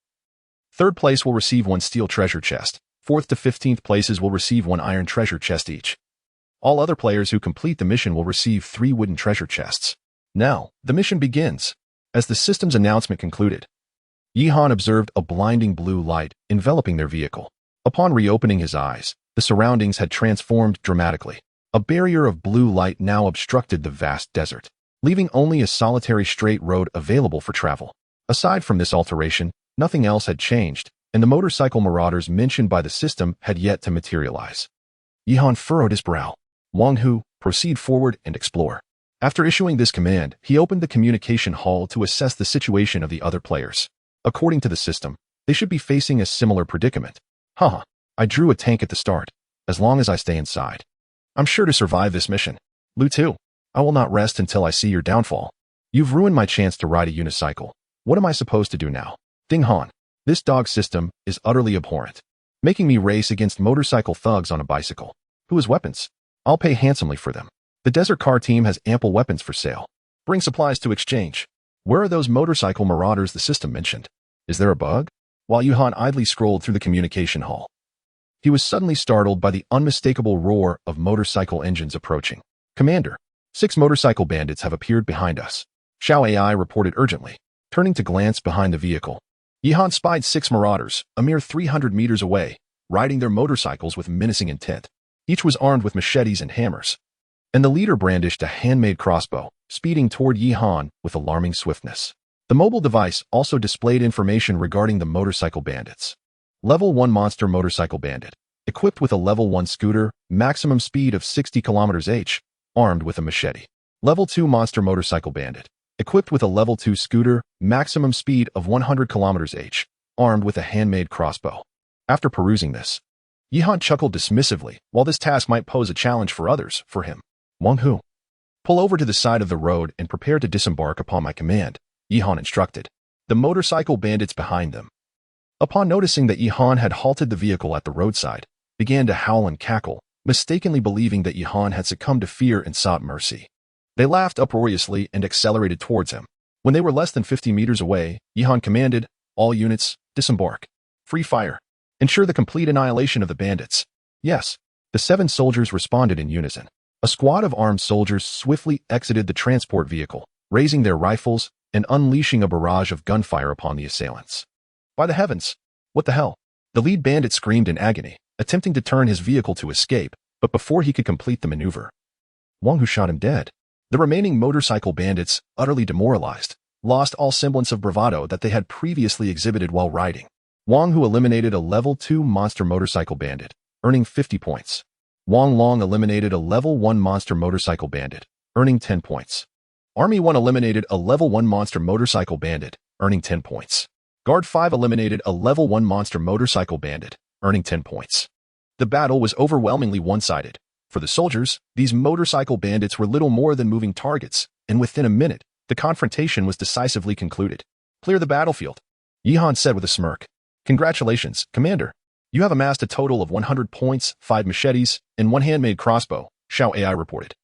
Speaker 1: Third place will receive 1 steel treasure chest. 4th to 15th places will receive 1 iron treasure chest each. All other players who complete the mission will receive 3 wooden treasure chests. Now, the mission begins. As the system's announcement concluded, Yihan observed a blinding blue light enveloping their vehicle. Upon reopening his eyes, the surroundings had transformed dramatically. A barrier of blue light now obstructed the vast desert, leaving only a solitary straight road available for travel. Aside from this alteration, nothing else had changed, and the motorcycle marauders mentioned by the system had yet to materialize. Yihan furrowed his brow. Wang Hu, proceed forward and explore. After issuing this command, he opened the communication hall to assess the situation of the other players. According to the system, they should be facing a similar predicament. Haha, I drew a tank at the start. As long as I stay inside, I'm sure to survive this mission. Lu Tu, I will not rest until I see your downfall. You've ruined my chance to ride a unicycle. What am I supposed to do now? Ding Han, this dog system is utterly abhorrent, making me race against motorcycle thugs on a bicycle. Who has weapons? I'll pay handsomely for them. The desert car team has ample weapons for sale. Bring supplies to exchange. Where are those motorcycle marauders the system mentioned? Is there a bug? While Yihan idly scrolled through the communication hall, he was suddenly startled by the unmistakable roar of motorcycle engines approaching. Commander, 6 motorcycle bandits have appeared behind us. Xiao AI reported urgently. Turning to glance behind the vehicle, Yihan spied 6 marauders, a mere 300 meters away, riding their motorcycles with menacing intent. Each was armed with machetes and hammers, and the leader brandished a handmade crossbow, speeding toward Yihan with alarming swiftness. The mobile device also displayed information regarding the motorcycle bandits. Level 1 Monster Motorcycle Bandit, equipped with a Level 1 scooter, maximum speed of 60 km/h, armed with a machete. Level 2 Monster Motorcycle Bandit, equipped with a Level 2 scooter, maximum speed of 100 km/h, armed with a handmade crossbow. After perusing this, Yihan chuckled dismissively. While this task might pose a challenge for others, for him, Wang Hu, pull over to the side of the road and prepare to disembark upon my command, Yihan instructed. The motorcycle bandits behind them, upon noticing that Yihan had halted the vehicle at the roadside, began to howl and cackle, mistakenly believing that Yihan had succumbed to fear and sought mercy. They laughed uproariously and accelerated towards him. When they were less than 50 meters away, Yihan commanded, all units, disembark. Free fire. Ensure the complete annihilation of the bandits. Yes. The 7 soldiers responded in unison. A squad of armed soldiers swiftly exited the transport vehicle, raising their rifles and unleashing a barrage of gunfire upon the assailants. By the heavens! What the hell? The lead bandit screamed in agony, attempting to turn his vehicle to escape, but before he could complete the maneuver, Wang Hu shot him dead. The remaining motorcycle bandits, utterly demoralized, lost all semblance of bravado that they had previously exhibited while riding. Wang Hu eliminated a Level 2 Monster Motorcycle Bandit, earning 50 points. Wang Long eliminated a Level 1 Monster Motorcycle Bandit, earning 10 points. Army 1 eliminated a Level 1 Monster Motorcycle Bandit, earning 10 points. Guard 5 eliminated a Level 1 Monster Motorcycle Bandit, earning 10 points. The battle was overwhelmingly one-sided. For For the soldiers, these motorcycle bandits were little more than moving targets, and within a minute, the confrontation was decisively concluded. "Clear the battlefield," Yihan said with a smirk. "Congratulations, Commander. You have amassed a total of 100 points, 5 machetes, and 1 handmade crossbow," Xiao AI reported.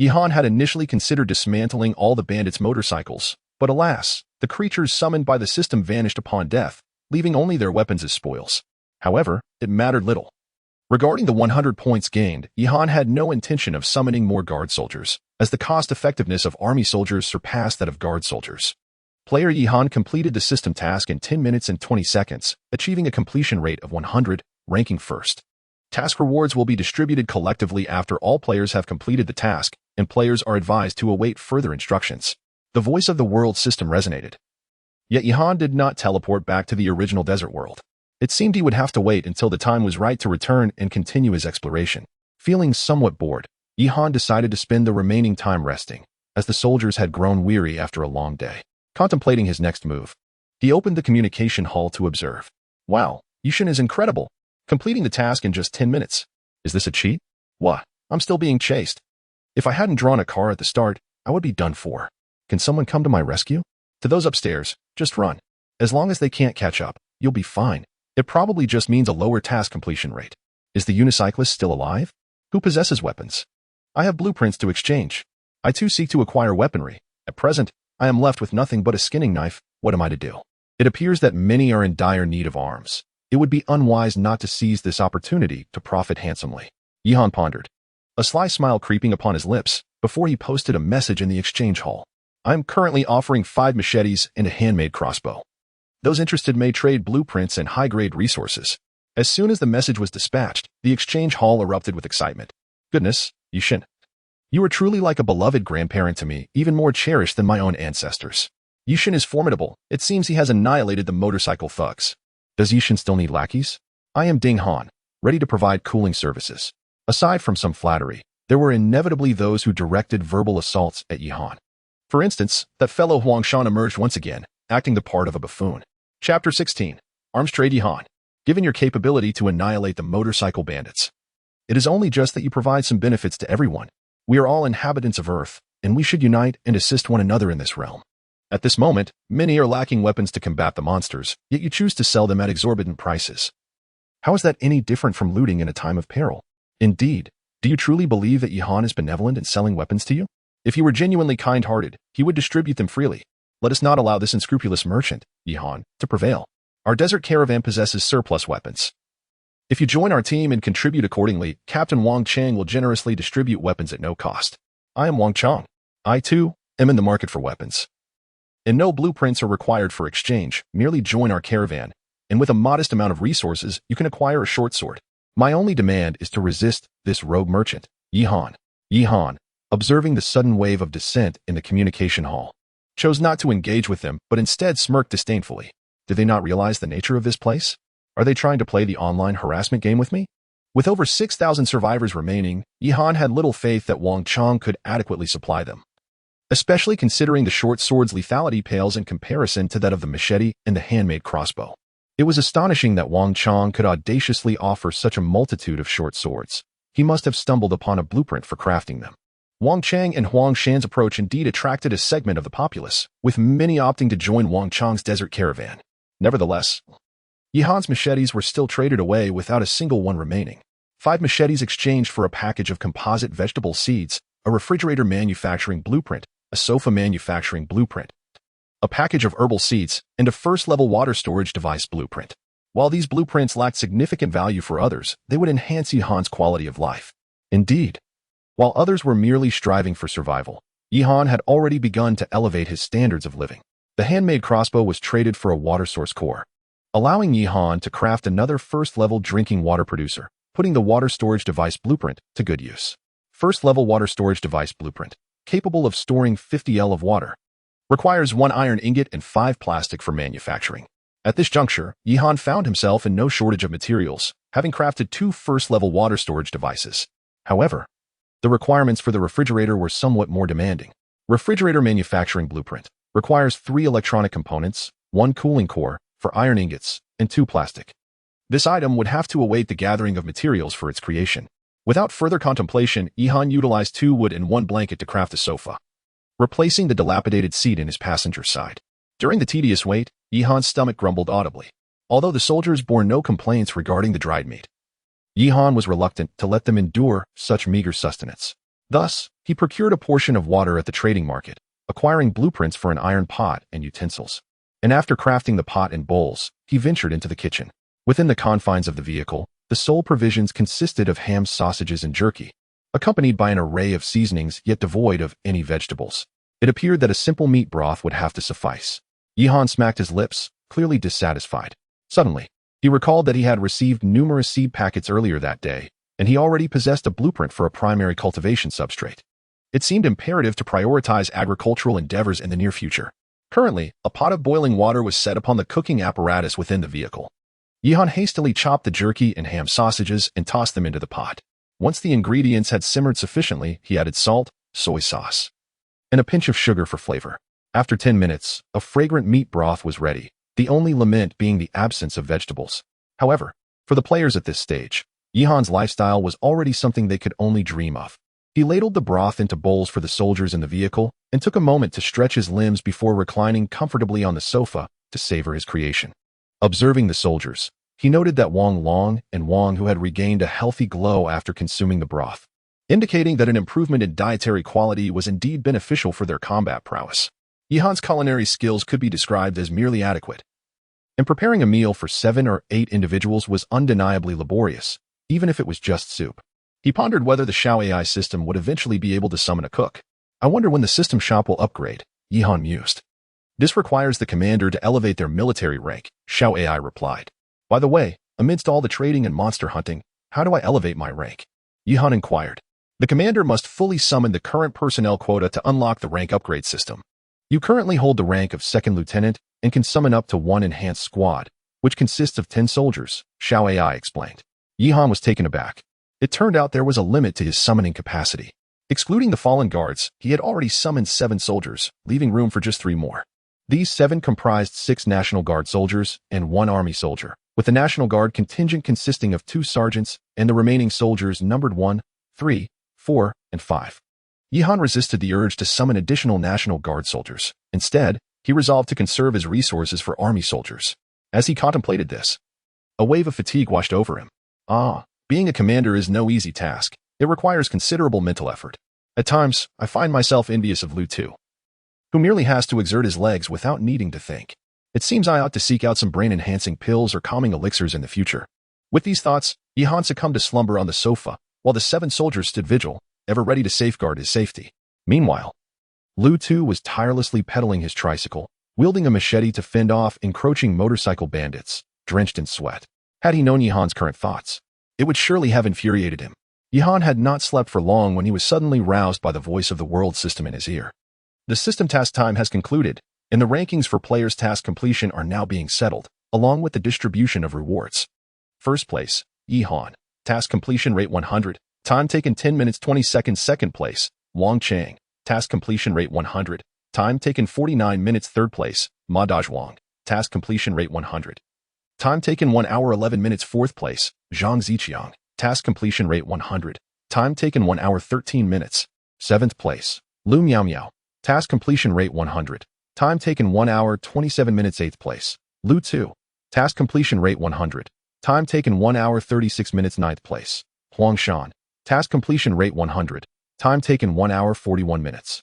Speaker 1: Yihan had initially considered dismantling all the bandits' motorcycles, but alas, the creatures summoned by the system vanished upon death, leaving only their weapons as spoils. However, it mattered little. Regarding the 100 points gained, Yihan had no intention of summoning more guard soldiers, as the cost-effectiveness of army soldiers surpassed that of guard soldiers. Player Yihan completed the system task in 10 minutes and 20 seconds, achieving a completion rate of 100, ranking first. Task rewards will be distributed collectively after all players have completed the task, and players are advised to await further instructions. The voice of the world system resonated. Yet Yihan did not teleport back to the original desert world. It seemed he would have to wait until the time was right to return and continue his exploration. Feeling somewhat bored, Yihan decided to spend the remaining time resting, as the soldiers had grown weary after a long day. Contemplating his next move, he opened the communication hall to observe. Wow, Yishin is incredible, completing the task in just 10 minutes. Is this a cheat? What? I'm still being chased. If I hadn't drawn a car at the start, I would be done for. Can someone come to my rescue? To those upstairs, just run. As long as they can't catch up, you'll be fine. It probably just means a lower task completion rate. Is the unicyclist still alive? Who possesses weapons? I have blueprints to exchange. I too seek to acquire weaponry. At present, I am left with nothing but a skinning knife. What am I to do? It appears that many are in dire need of arms. It would be unwise not to seize this opportunity to profit handsomely. Yihan pondered, a sly smile creeping upon his lips, before he posted a message in the exchange hall. I am currently offering 5 machetes and a handmade crossbow. Those interested may trade blueprints and high-grade resources. As soon as the message was dispatched, the exchange hall erupted with excitement. Goodness, Yishin. You are truly like a beloved grandparent to me, even more cherished than my own ancestors. Yishin is formidable. It seems he has annihilated the motorcycle thugs. Does Yishin still need lackeys? I am Ding Han, ready to provide cooling services. Aside from some flattery, there were inevitably those who directed verbal assaults at Yihan. For instance, that fellow Huangshan emerged once again, acting the part of a buffoon. Chapter 16. Arms Trade Yihan. Given your capability to annihilate the motorcycle bandits, it is only just that you provide some benefits to everyone. We are all inhabitants of Earth, and we should unite and assist one another in this realm. At this moment, many are lacking weapons to combat the monsters, yet you choose to sell them at exorbitant prices. How is that any different from looting in a time of peril? Indeed, do you truly believe that Yihan is benevolent in selling weapons to you? If he were genuinely kind-hearted, he would distribute them freely. Let us not allow this unscrupulous merchant, Yihan, to prevail. Our desert caravan possesses surplus weapons. If you join our team and contribute accordingly, Captain Wang Chang will generously distribute weapons at no cost. I am Wang Chang. I, too, am in the market for weapons. And no blueprints are required for exchange. Merely join our caravan, and with a modest amount of resources, you can acquire a short sword. My only demand is to resist this rogue merchant, Yihan. Yihan, observing the sudden wave of dissent in the communication hall, chose not to engage with them, but instead smirked disdainfully. Do they not realize the nature of this place? Are they trying to play the online harassment game with me? With over 6,000 survivors remaining, Yihan had little faith that Wang Chang could adequately supply them, especially considering the short sword's lethality pales in comparison to that of the machete and the handmade crossbow. It was astonishing that Wang Chang could audaciously offer such a multitude of short swords. He must have stumbled upon a blueprint for crafting them. Wang Chang and Huang Shan's approach indeed attracted a segment of the populace, with many opting to join Wang Chang's desert caravan. Nevertheless, Yihan's machetes were still traded away without a single one remaining. 5 machetes exchanged for a package of composite vegetable seeds, a refrigerator manufacturing blueprint, a sofa manufacturing blueprint, a package of herbal seeds, and a first-level water storage device blueprint. While these blueprints lacked significant value for others, they would enhance Yihan's quality of life. Indeed, while others were merely striving for survival, Yihan had already begun to elevate his standards of living. The handmade crossbow was traded for a water source core, allowing Yihan to craft another first-level drinking water producer, putting the water storage device blueprint to good use. First-level water storage device blueprint, capable of storing 50 L of water, requires 1 iron ingot and 5 plastic for manufacturing. At this juncture, Yihan found himself in no shortage of materials, having crafted 2 first-level water storage devices. However, the requirements for the refrigerator were somewhat more demanding. Refrigerator manufacturing blueprint requires 3 electronic components, 1 cooling core for iron ingots, and 2 plastic. This item would have to await the gathering of materials for its creation. Without further contemplation, Yihan utilized 2 wood and 1 blanket to craft a sofa, replacing the dilapidated seat in his passenger side. During the tedious wait, Yihan's stomach grumbled audibly, although the soldiers bore no complaints regarding the dried meat. Yihan was reluctant to let them endure such meager sustenance. Thus, he procured a portion of water at the trading market, acquiring blueprints for an iron pot and utensils. And after crafting the pot and bowls, he ventured into the kitchen. Within the confines of the vehicle, the sole provisions consisted of ham, sausages, and jerky, accompanied by an array of seasonings yet devoid of any vegetables. It appeared that a simple meat broth would have to suffice. Yihan smacked his lips, clearly dissatisfied. Suddenly, he recalled that he had received numerous seed packets earlier that day, and he already possessed a blueprint for a primary cultivation substrate. It seemed imperative to prioritize agricultural endeavors in the near future. Currently, a pot of boiling water was set upon the cooking apparatus within the vehicle. Yihan hastily chopped the jerky and ham sausages and tossed them into the pot. Once the ingredients had simmered sufficiently, he added salt, soy sauce, and a pinch of sugar for flavor. After 10 minutes, a fragrant meat broth was ready, the only lament being the absence of vegetables. However, for the players at this stage, Yihan's lifestyle was already something they could only dream of. He ladled the broth into bowls for the soldiers in the vehicle and took a moment to stretch his limbs before reclining comfortably on the sofa to savor his creation. Observing the soldiers, he noted that Wang Long and Wang Hu had regained a healthy glow after consuming the broth, indicating that an improvement in dietary quality was indeed beneficial for their combat prowess. Yihan's culinary skills could be described as merely adequate, and preparing a meal for 7 or 8 individuals was undeniably laborious, even if it was just soup. He pondered whether the Xiao AI system would eventually be able to summon a cook. I wonder when the system shop will upgrade, Yihan mused. This requires the commander to elevate their military rank, Xiao AI replied. By the way, amidst all the trading and monster hunting, how do I elevate my rank? Yihan inquired. The commander must fully summon the current personnel quota to unlock the rank upgrade system. You currently hold the rank of 2nd lieutenant and can summon up to 1 enhanced squad, which consists of 10 soldiers, Xiao AI explained. Yihan was taken aback. It turned out there was a limit to his summoning capacity. Excluding the fallen guards, he had already summoned 7 soldiers, leaving room for just 3 more. These 7 comprised 6 National Guard soldiers and 1 Army soldier, with the National Guard contingent consisting of 2 sergeants and the remaining soldiers numbered 1, 3, 4, and 5. Yihan resisted the urge to summon additional National Guard soldiers. Instead, he resolved to conserve his resources for Army soldiers. As he contemplated this, a wave of fatigue washed over him. Being a commander is no easy task. It requires considerable mental effort. At times, I find myself envious of Lu Tu, who merely has to exert his legs without needing to think. It seems I ought to seek out some brain-enhancing pills or calming elixirs in the future. With these thoughts, Yihan succumbed to slumber on the sofa, while the 7 soldiers stood vigil, ever ready to safeguard his safety. Meanwhile, Lu Tu was tirelessly pedaling his tricycle, wielding a machete to fend off encroaching motorcycle bandits, drenched in sweat. Had he known Yihan's current thoughts, it would surely have infuriated him. Yihan had not slept for long when he was suddenly roused by the voice of the world system in his ear. The system task time has concluded, and the rankings for players' task completion are now being settled, along with the distribution of rewards. First place, Yihan. Task completion rate 100. Time taken 10 minutes 20 seconds. Second place, Wang Chang. Task completion rate 100. Time taken 49 minutes. Third place, Ma Dazhuang. Task completion rate 100. Time taken 1 hour 11 minutes. Fourth place, Zhang Ziqiang. Task completion rate 100. Time taken 1 hour 13 minutes. Seventh place, Lu Miao Miao. Task completion rate 100. Time taken 1 hour 27 minutes. Eighth place, Lu Tu. Task completion rate 100. Time taken 1 hour 36 minutes. Ninth place, Huang Shan. Task completion rate 100. Time taken 1 hour 41 minutes.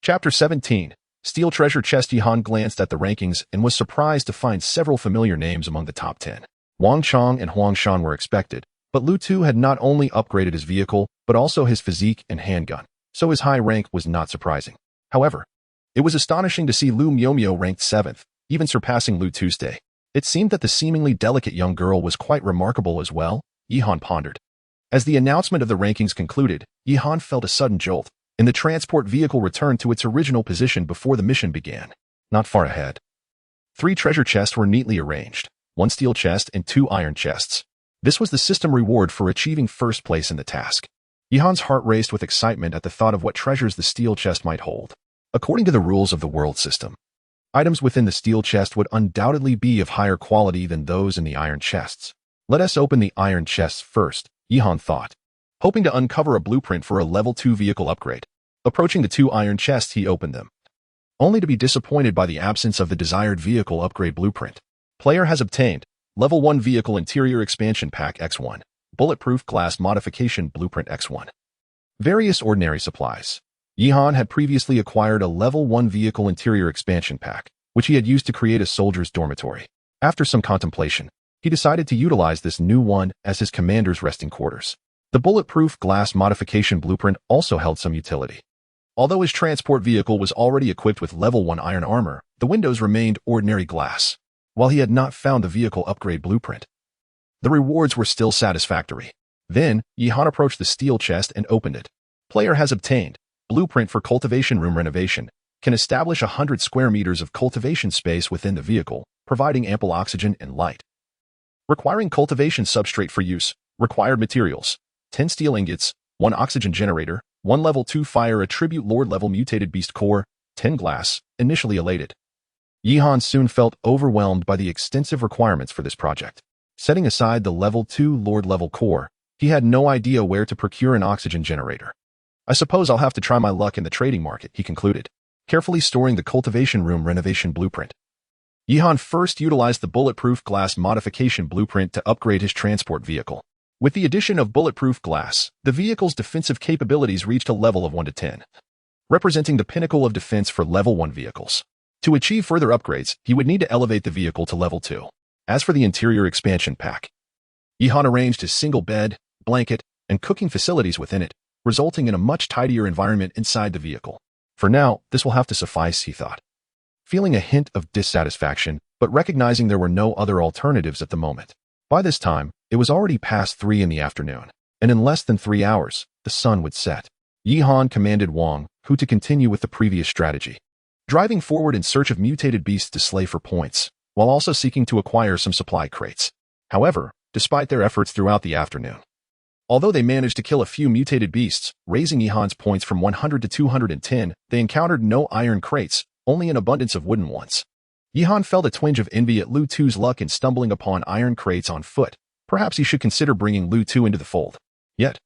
Speaker 1: Chapter 17. Steel Treasure Chest. Yihan glanced at the rankings and was surprised to find several familiar names among the top 10. Wang Chang and Huang Shan were expected, but Lu Tu had not only upgraded his vehicle, but also his physique and handgun, so his high rank was not surprising. However, it was astonishing to see Lu Miaomio ranked 7th, even surpassing Lu Tuesday. It seemed that the seemingly delicate young girl was quite remarkable as well, Yihan pondered. As the announcement of the rankings concluded, Yihan felt a sudden jolt, and the transport vehicle returned to its original position before the mission began. Not far ahead, 3 treasure chests were neatly arranged, 1 steel chest and 2 iron chests. This was the system reward for achieving first place in the task. Yihan's heart raced with excitement at the thought of what treasures the steel chest might hold. According to the rules of the world system, items within the steel chest would undoubtedly be of higher quality than those in the iron chests. Let us open the iron chests first, Yihan thought. hoping to uncover a blueprint for a level 2 vehicle upgrade. Approaching the 2 iron chests, he opened them, only to be disappointed by the absence of the desired vehicle upgrade blueprint. Player has obtained Level 1 Vehicle Interior Expansion Pack X1, Bulletproof Glass Modification Blueprint X1. Various ordinary supplies. Yihan had previously acquired a Level 1 Vehicle Interior Expansion Pack, which he had used to create a soldier's dormitory. After some contemplation, he decided to utilize this new one as his commander's resting quarters. The Bulletproof Glass Modification Blueprint also held some utility. Although his transport vehicle was already equipped with Level 1 iron armor, the windows remained ordinary glass. While he had not found the vehicle upgrade blueprint, the rewards were still satisfactory. Then, Yihan approached the steel chest and opened it. Player has obtained Blueprint for Cultivation Room Renovation. Can establish 100 square meters of cultivation space within the vehicle, providing ample oxygen and light. Requiring cultivation substrate for use. Required materials: 10 steel ingots, 1 oxygen generator, 1 level 2 fire attribute lord level mutated beast core, 10 glass. Initially elated, Yihan soon felt overwhelmed by the extensive requirements for this project. Setting aside the level 2 lord level core, he had no idea where to procure an oxygen generator. I suppose I'll have to try my luck in the trading market, he concluded, carefully storing the cultivation room renovation blueprint. Yihan first utilized the bulletproof glass modification blueprint to upgrade his transport vehicle. With the addition of bulletproof glass, the vehicle's defensive capabilities reached a level of 1 to 10, representing the pinnacle of defense for level 1 vehicles. To achieve further upgrades, he would need to elevate the vehicle to level 2. As for the interior expansion pack, Yihan arranged his single bed, blanket, and cooking facilities within it, resulting in a much tidier environment inside the vehicle. For now, this will have to suffice, he thought. Feeling a hint of dissatisfaction, but recognizing there were no other alternatives at the moment. By this time, it was already past 3 in the afternoon, and in less than 3 hours, the sun would set. Yihan commanded Wang Hu to continue with the previous strategy, driving forward in search of mutated beasts to slay for points, while also seeking to acquire some supply crates. However, despite their efforts throughout the afternoon, although they managed to kill a few mutated beasts, raising Yihan's points from 100 to 210, they encountered no iron crates, only an abundance of wooden ones. Yihan felt a twinge of envy at Lu Tu's luck in stumbling upon iron crates on foot. Perhaps he should consider bringing Lu Tu into the fold. Yet,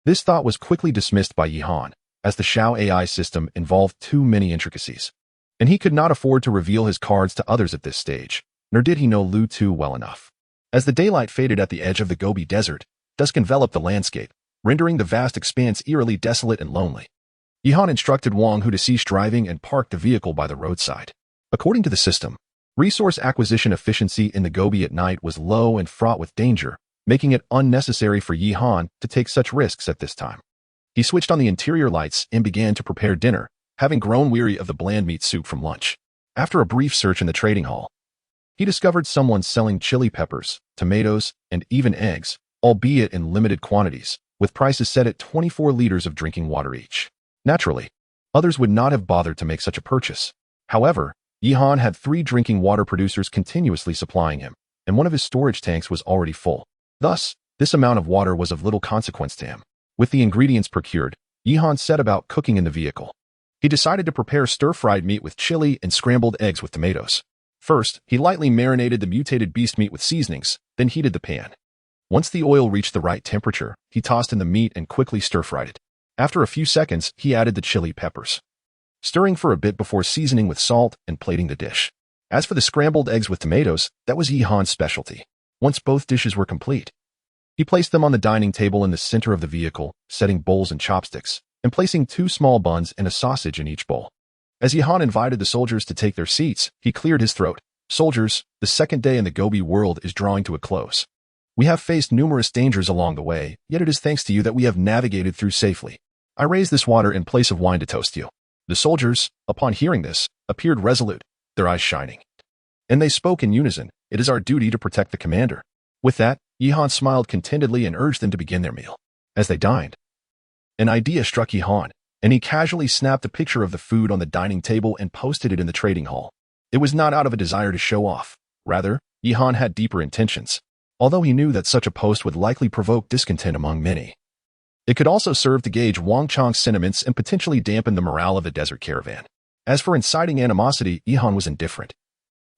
Speaker 1: this thought was quickly dismissed by Yihan, as the Xiao AI system involved too many intricacies, and he could not afford to reveal his cards to others at this stage, nor did he know Lu Tu well enough. As the daylight faded at the edge of the Gobi Desert, dusk enveloped the landscape, rendering the vast expanse eerily desolate and lonely. Yihan instructed Wang Hu to cease driving and park the vehicle by the roadside. According to the system, resource acquisition efficiency in the Gobi at night was low and fraught with danger, making it unnecessary for Yihan to take such risks at this time. He switched on the interior lights and began to prepare dinner, having grown weary of the bland meat soup from lunch. After a brief search in the trading hall, he discovered someone selling chili peppers, tomatoes, and even eggs, albeit in limited quantities, with prices set at 24 liters of drinking water each. Naturally, others would not have bothered to make such a purchase. However, Yihan had 3 drinking water producers continuously supplying him, and one of his storage tanks was already full. Thus, this amount of water was of little consequence to him. With the ingredients procured, Yihan set about cooking in the vehicle. He decided to prepare stir-fried meat with chili and scrambled eggs with tomatoes. First, he lightly marinated the mutated beast meat with seasonings, then heated the pan. Once the oil reached the right temperature, he tossed in the meat and quickly stir-fried it. After a few seconds, he added the chili peppers, stirring for a bit before seasoning with salt and plating the dish. As for the scrambled eggs with tomatoes, that was Yihan's specialty. Once both dishes were complete, he placed them on the dining table in the center of the vehicle, setting bowls and chopsticks, and placing 2 small buns and a sausage in each bowl. As Yihan invited the soldiers to take their seats, he cleared his throat. Soldiers, the second day in the Gobi world is drawing to a close. We have faced numerous dangers along the way, yet it is thanks to you that we have navigated through safely. I raise this water in place of wine to toast you. The soldiers, upon hearing this, appeared resolute, their eyes shining. And they spoke in unison, "It is our duty to protect the commander." With that, Yihan smiled contentedly and urged them to begin their meal. As they dined, an idea struck Yihan, and he casually snapped a picture of the food on the dining table and posted it in the trading hall. It was not out of a desire to show off. Rather, Yihan had deeper intentions. Although he knew that such a post would likely provoke discontent among many, it could also serve to gauge Wang Chang's sentiments and potentially dampen the morale of the desert caravan. As for inciting animosity, Yihan was indifferent,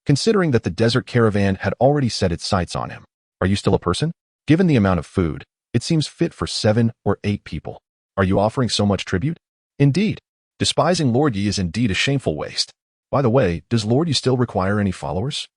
Speaker 1: considering that the desert caravan had already set its sights on him. Are you still a person? Given the amount of food, It seems fit for 7 or 8 people. Are you offering so much tribute? Indeed. Despising Lord Yi is indeed a shameful waste. By the way, does Lord Yi still require any followers?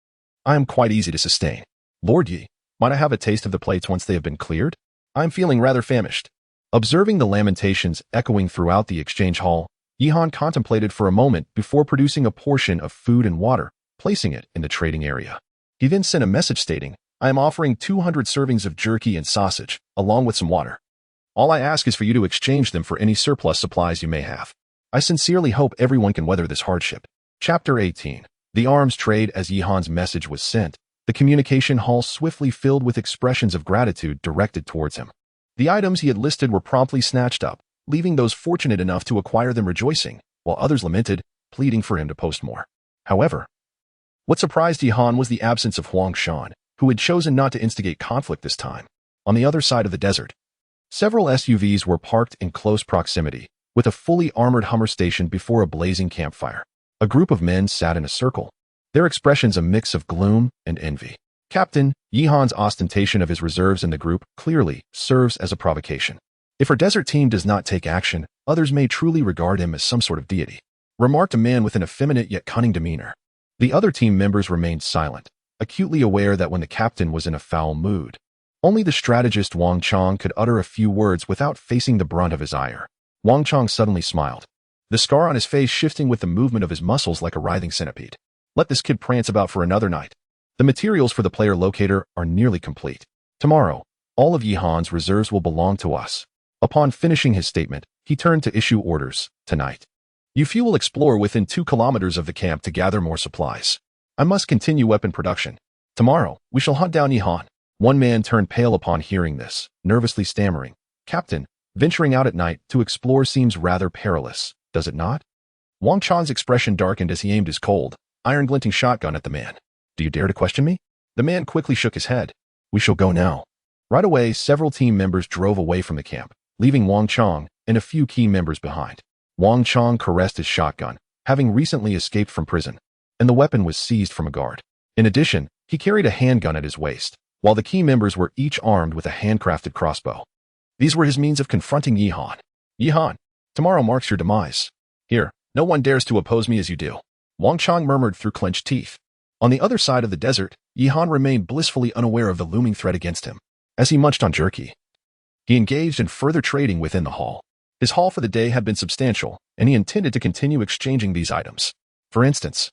Speaker 1: I am quite easy to sustain. Lord Yi, might I have a taste of the plates once they have been cleared? I am feeling rather famished. Observing the lamentations echoing throughout the exchange hall, Yihan contemplated for a moment before producing a portion of food and water, placing it in the trading area. He then sent a message stating, I am offering 200 servings of jerky and sausage, along with some water. All I ask is for you to exchange them for any surplus supplies you may have. I sincerely hope everyone can weather this hardship. Chapter 18. The arms trade. As Yihan's message was sent, the communication hall swiftly filled with expressions of gratitude directed towards him. The items he had listed were promptly snatched up, leaving those fortunate enough to acquire them rejoicing, while others lamented, pleading for him to post more. However, what surprised Yihan was the absence of Huang Shan, who had chosen not to instigate conflict this time. On the other side of the desert, several SUVs were parked in close proximity, with a fully armored Hummer stationed before a blazing campfire. A group of men sat in a circle, their expressions a mix of gloom and envy. Captain Yihan's ostentation of his reserves in the group clearly serves as a provocation. If our desert team does not take action, others may truly regard him as some sort of deity, remarked a man with an effeminate yet cunning demeanor. The other team members remained silent, acutely aware that when the captain was in a foul mood, only the strategist Wang Chong could utter a few words without facing the brunt of his ire. Wang Chong suddenly smiled, the scar on his face shifting with the movement of his muscles like a writhing centipede. Let this kid prance about for another night. The materials for the player locator are nearly complete. Tomorrow, all of Yihan's reserves will belong to us. Upon finishing his statement, he turned to issue orders. Tonight, you few will explore within 2 kilometers of the camp to gather more supplies. I must continue weapon production. Tomorrow, we shall hunt down Yihan. One man turned pale upon hearing this, nervously stammering, Captain, venturing out at night to explore seems rather perilous, does it not? Wang Chong's expression darkened as he aimed his cold, iron-glinting shotgun at the man. Do you dare to question me? The man quickly shook his head. We shall go now. Right away, several team members drove away from the camp, leaving Wang Chong and a few key members behind. Wang Chong caressed his shotgun, having recently escaped from prison, and the weapon was seized from a guard. In addition, he carried a handgun at his waist, while the key members were each armed with a handcrafted crossbow. These were his means of confronting Yihan. Yihan, tomorrow marks your demise. Here, no one dares to oppose me as you do. Wang Chong murmured through clenched teeth. On the other side of the desert, Yihan remained blissfully unaware of the looming threat against him. As he munched on jerky, he engaged in further trading within the hall. His haul for the day had been substantial, and he intended to continue exchanging these items. For instance,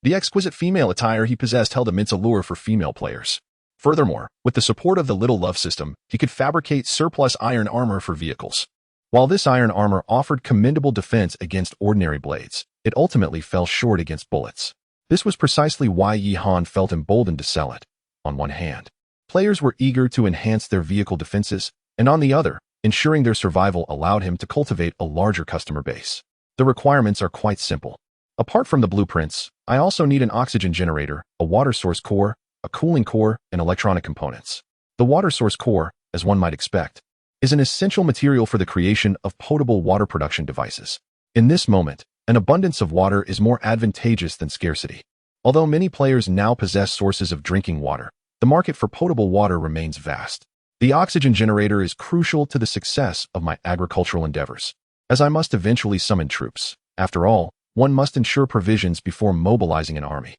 Speaker 1: the exquisite female attire he possessed held immense allure for female players. Furthermore, with the support of the Little Love system, he could fabricate surplus iron armor for vehicles. While this iron armor offered commendable defense against ordinary blades, it ultimately fell short against bullets. This was precisely why Yihan felt emboldened to sell it. On one hand, players were eager to enhance their vehicle defenses, and on the other, ensuring their survival allowed him to cultivate a larger customer base. The requirements are quite simple. Apart from the blueprints, I also need an oxygen generator, a water source core, a cooling core, and electronic components. The water source core, as one might expect, is an essential material for the creation of potable water production devices. In this moment, an abundance of water is more advantageous than scarcity. Although many players now possess sources of drinking water, the market for potable water remains vast. The oxygen generator is crucial to the success of my agricultural endeavors, as I must eventually summon troops. After all, one must ensure provisions before mobilizing an army.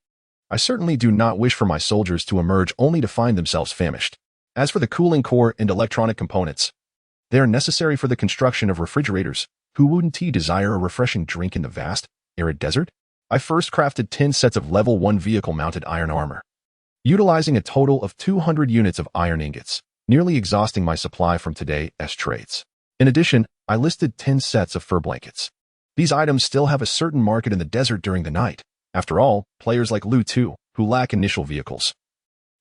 Speaker 1: I certainly do not wish for my soldiers to emerge only to find themselves famished. As for the cooling core and electronic components, they are necessary for the construction of refrigerators. Who wouldn't desire a refreshing drink in the vast, arid desert? I first crafted 10 sets of level 1 vehicle-mounted iron armor, utilizing a total of 200 units of iron ingots, nearly exhausting my supply from today's trades. In addition, I listed 10 sets of fur blankets. These items still have a certain market in the desert during the night. After all, players like Lu Tu, who lack initial vehicles,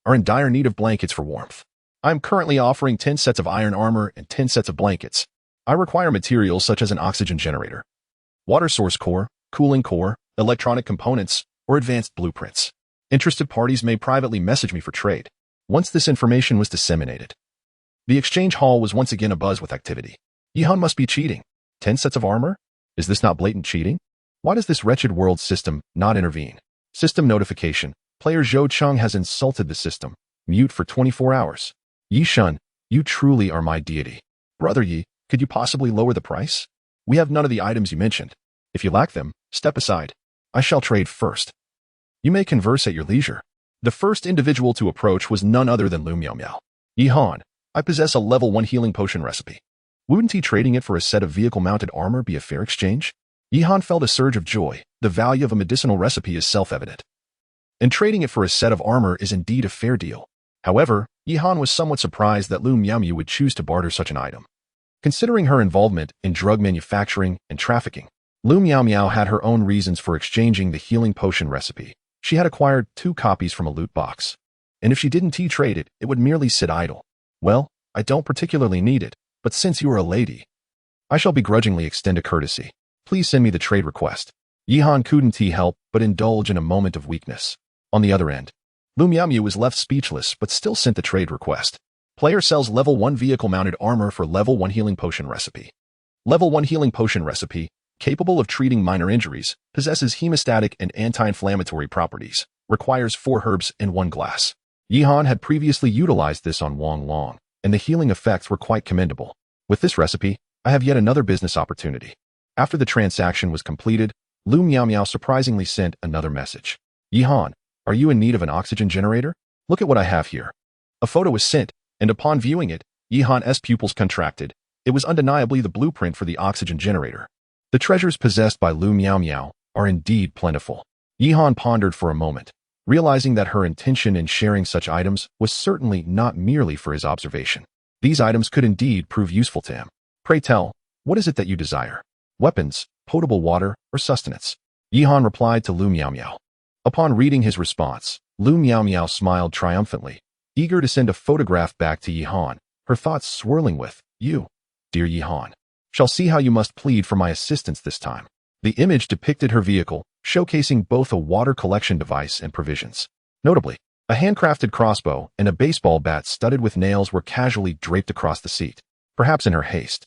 Speaker 1: are in dire need of blankets for warmth. I am currently offering 10 sets of iron armor and 10 sets of blankets. I require materials such as an oxygen generator, water source core, cooling core, electronic components, or advanced blueprints. Interested parties may privately message me for trade. Once this information was disseminated, the exchange hall was once again abuzz with activity. Yihan must be cheating. 10 sets of armor? Is this not blatant cheating? Why does this wretched world system not intervene? System notification. Player Zhou Cheng has insulted the system. Mute for 24 hours. Yi Shun, You truly are my deity. Brother Yi, could you possibly lower the price? We have none of the items you mentioned. If you lack them, step aside. I shall trade first. You may converse at your leisure. The first individual to approach was none other than Lu Miao Miao. Yi Han, I possess a level 1 healing potion recipe. Wouldn't he trading it for a set of vehicle-mounted armor be a fair exchange? Yi Han felt a surge of joy. The value of a medicinal recipe is self-evident. And trading it for a set of armor is indeed a fair deal. However, Yi Han was somewhat surprised that Lu Miao Miao would choose to barter such an item. Considering her involvement in drug manufacturing and trafficking, Lu Miao Miao had her own reasons for exchanging the healing potion recipe. She had acquired 2 copies from a loot box. And if she didn't trade it, it would merely sit idle. Well, I don't particularly need it, but since you are a lady, I shall begrudgingly extend a courtesy. Please send me the trade request. Yi Han couldn't help but indulge in a moment of weakness. On the other end, Lu Miao Miao was left speechless but still sent the trade request. Player sells level 1 vehicle-mounted armor for level 1 healing potion recipe. Level 1 healing potion recipe, capable of treating minor injuries, possesses hemostatic and anti-inflammatory properties, requires 4 herbs in 1 glass. Yi Han had previously utilized this on Wang Long, and the healing effects were quite commendable. With this recipe, I have yet another business opportunity. After the transaction was completed, Lu Miao Miao surprisingly sent another message. Yi Han, are you in need of an oxygen generator? Look at what I have here. A photo was sent, and upon viewing it, Yi Han's pupils contracted. It was undeniably the blueprint for the oxygen generator. The treasures possessed by Lu Miao Miao are indeed plentiful. Yi Han pondered for a moment, realizing that her intention in sharing such items was certainly not merely for his observation. These items could indeed prove useful to him. Pray tell, what is it that you desire? Weapons, potable water, or sustenance? Yi Han replied to Lu Miao Miao. Upon reading his response, Lu Miao Miao smiled triumphantly, eager to send a photograph back to Yi Han, her thoughts swirling with, you, dear Yi Han, shall see how you must plead for my assistance this time. The image depicted her vehicle, showcasing both a water collection device and provisions. Notably, a handcrafted crossbow and a baseball bat studded with nails were casually draped across the seat. Perhaps in her haste,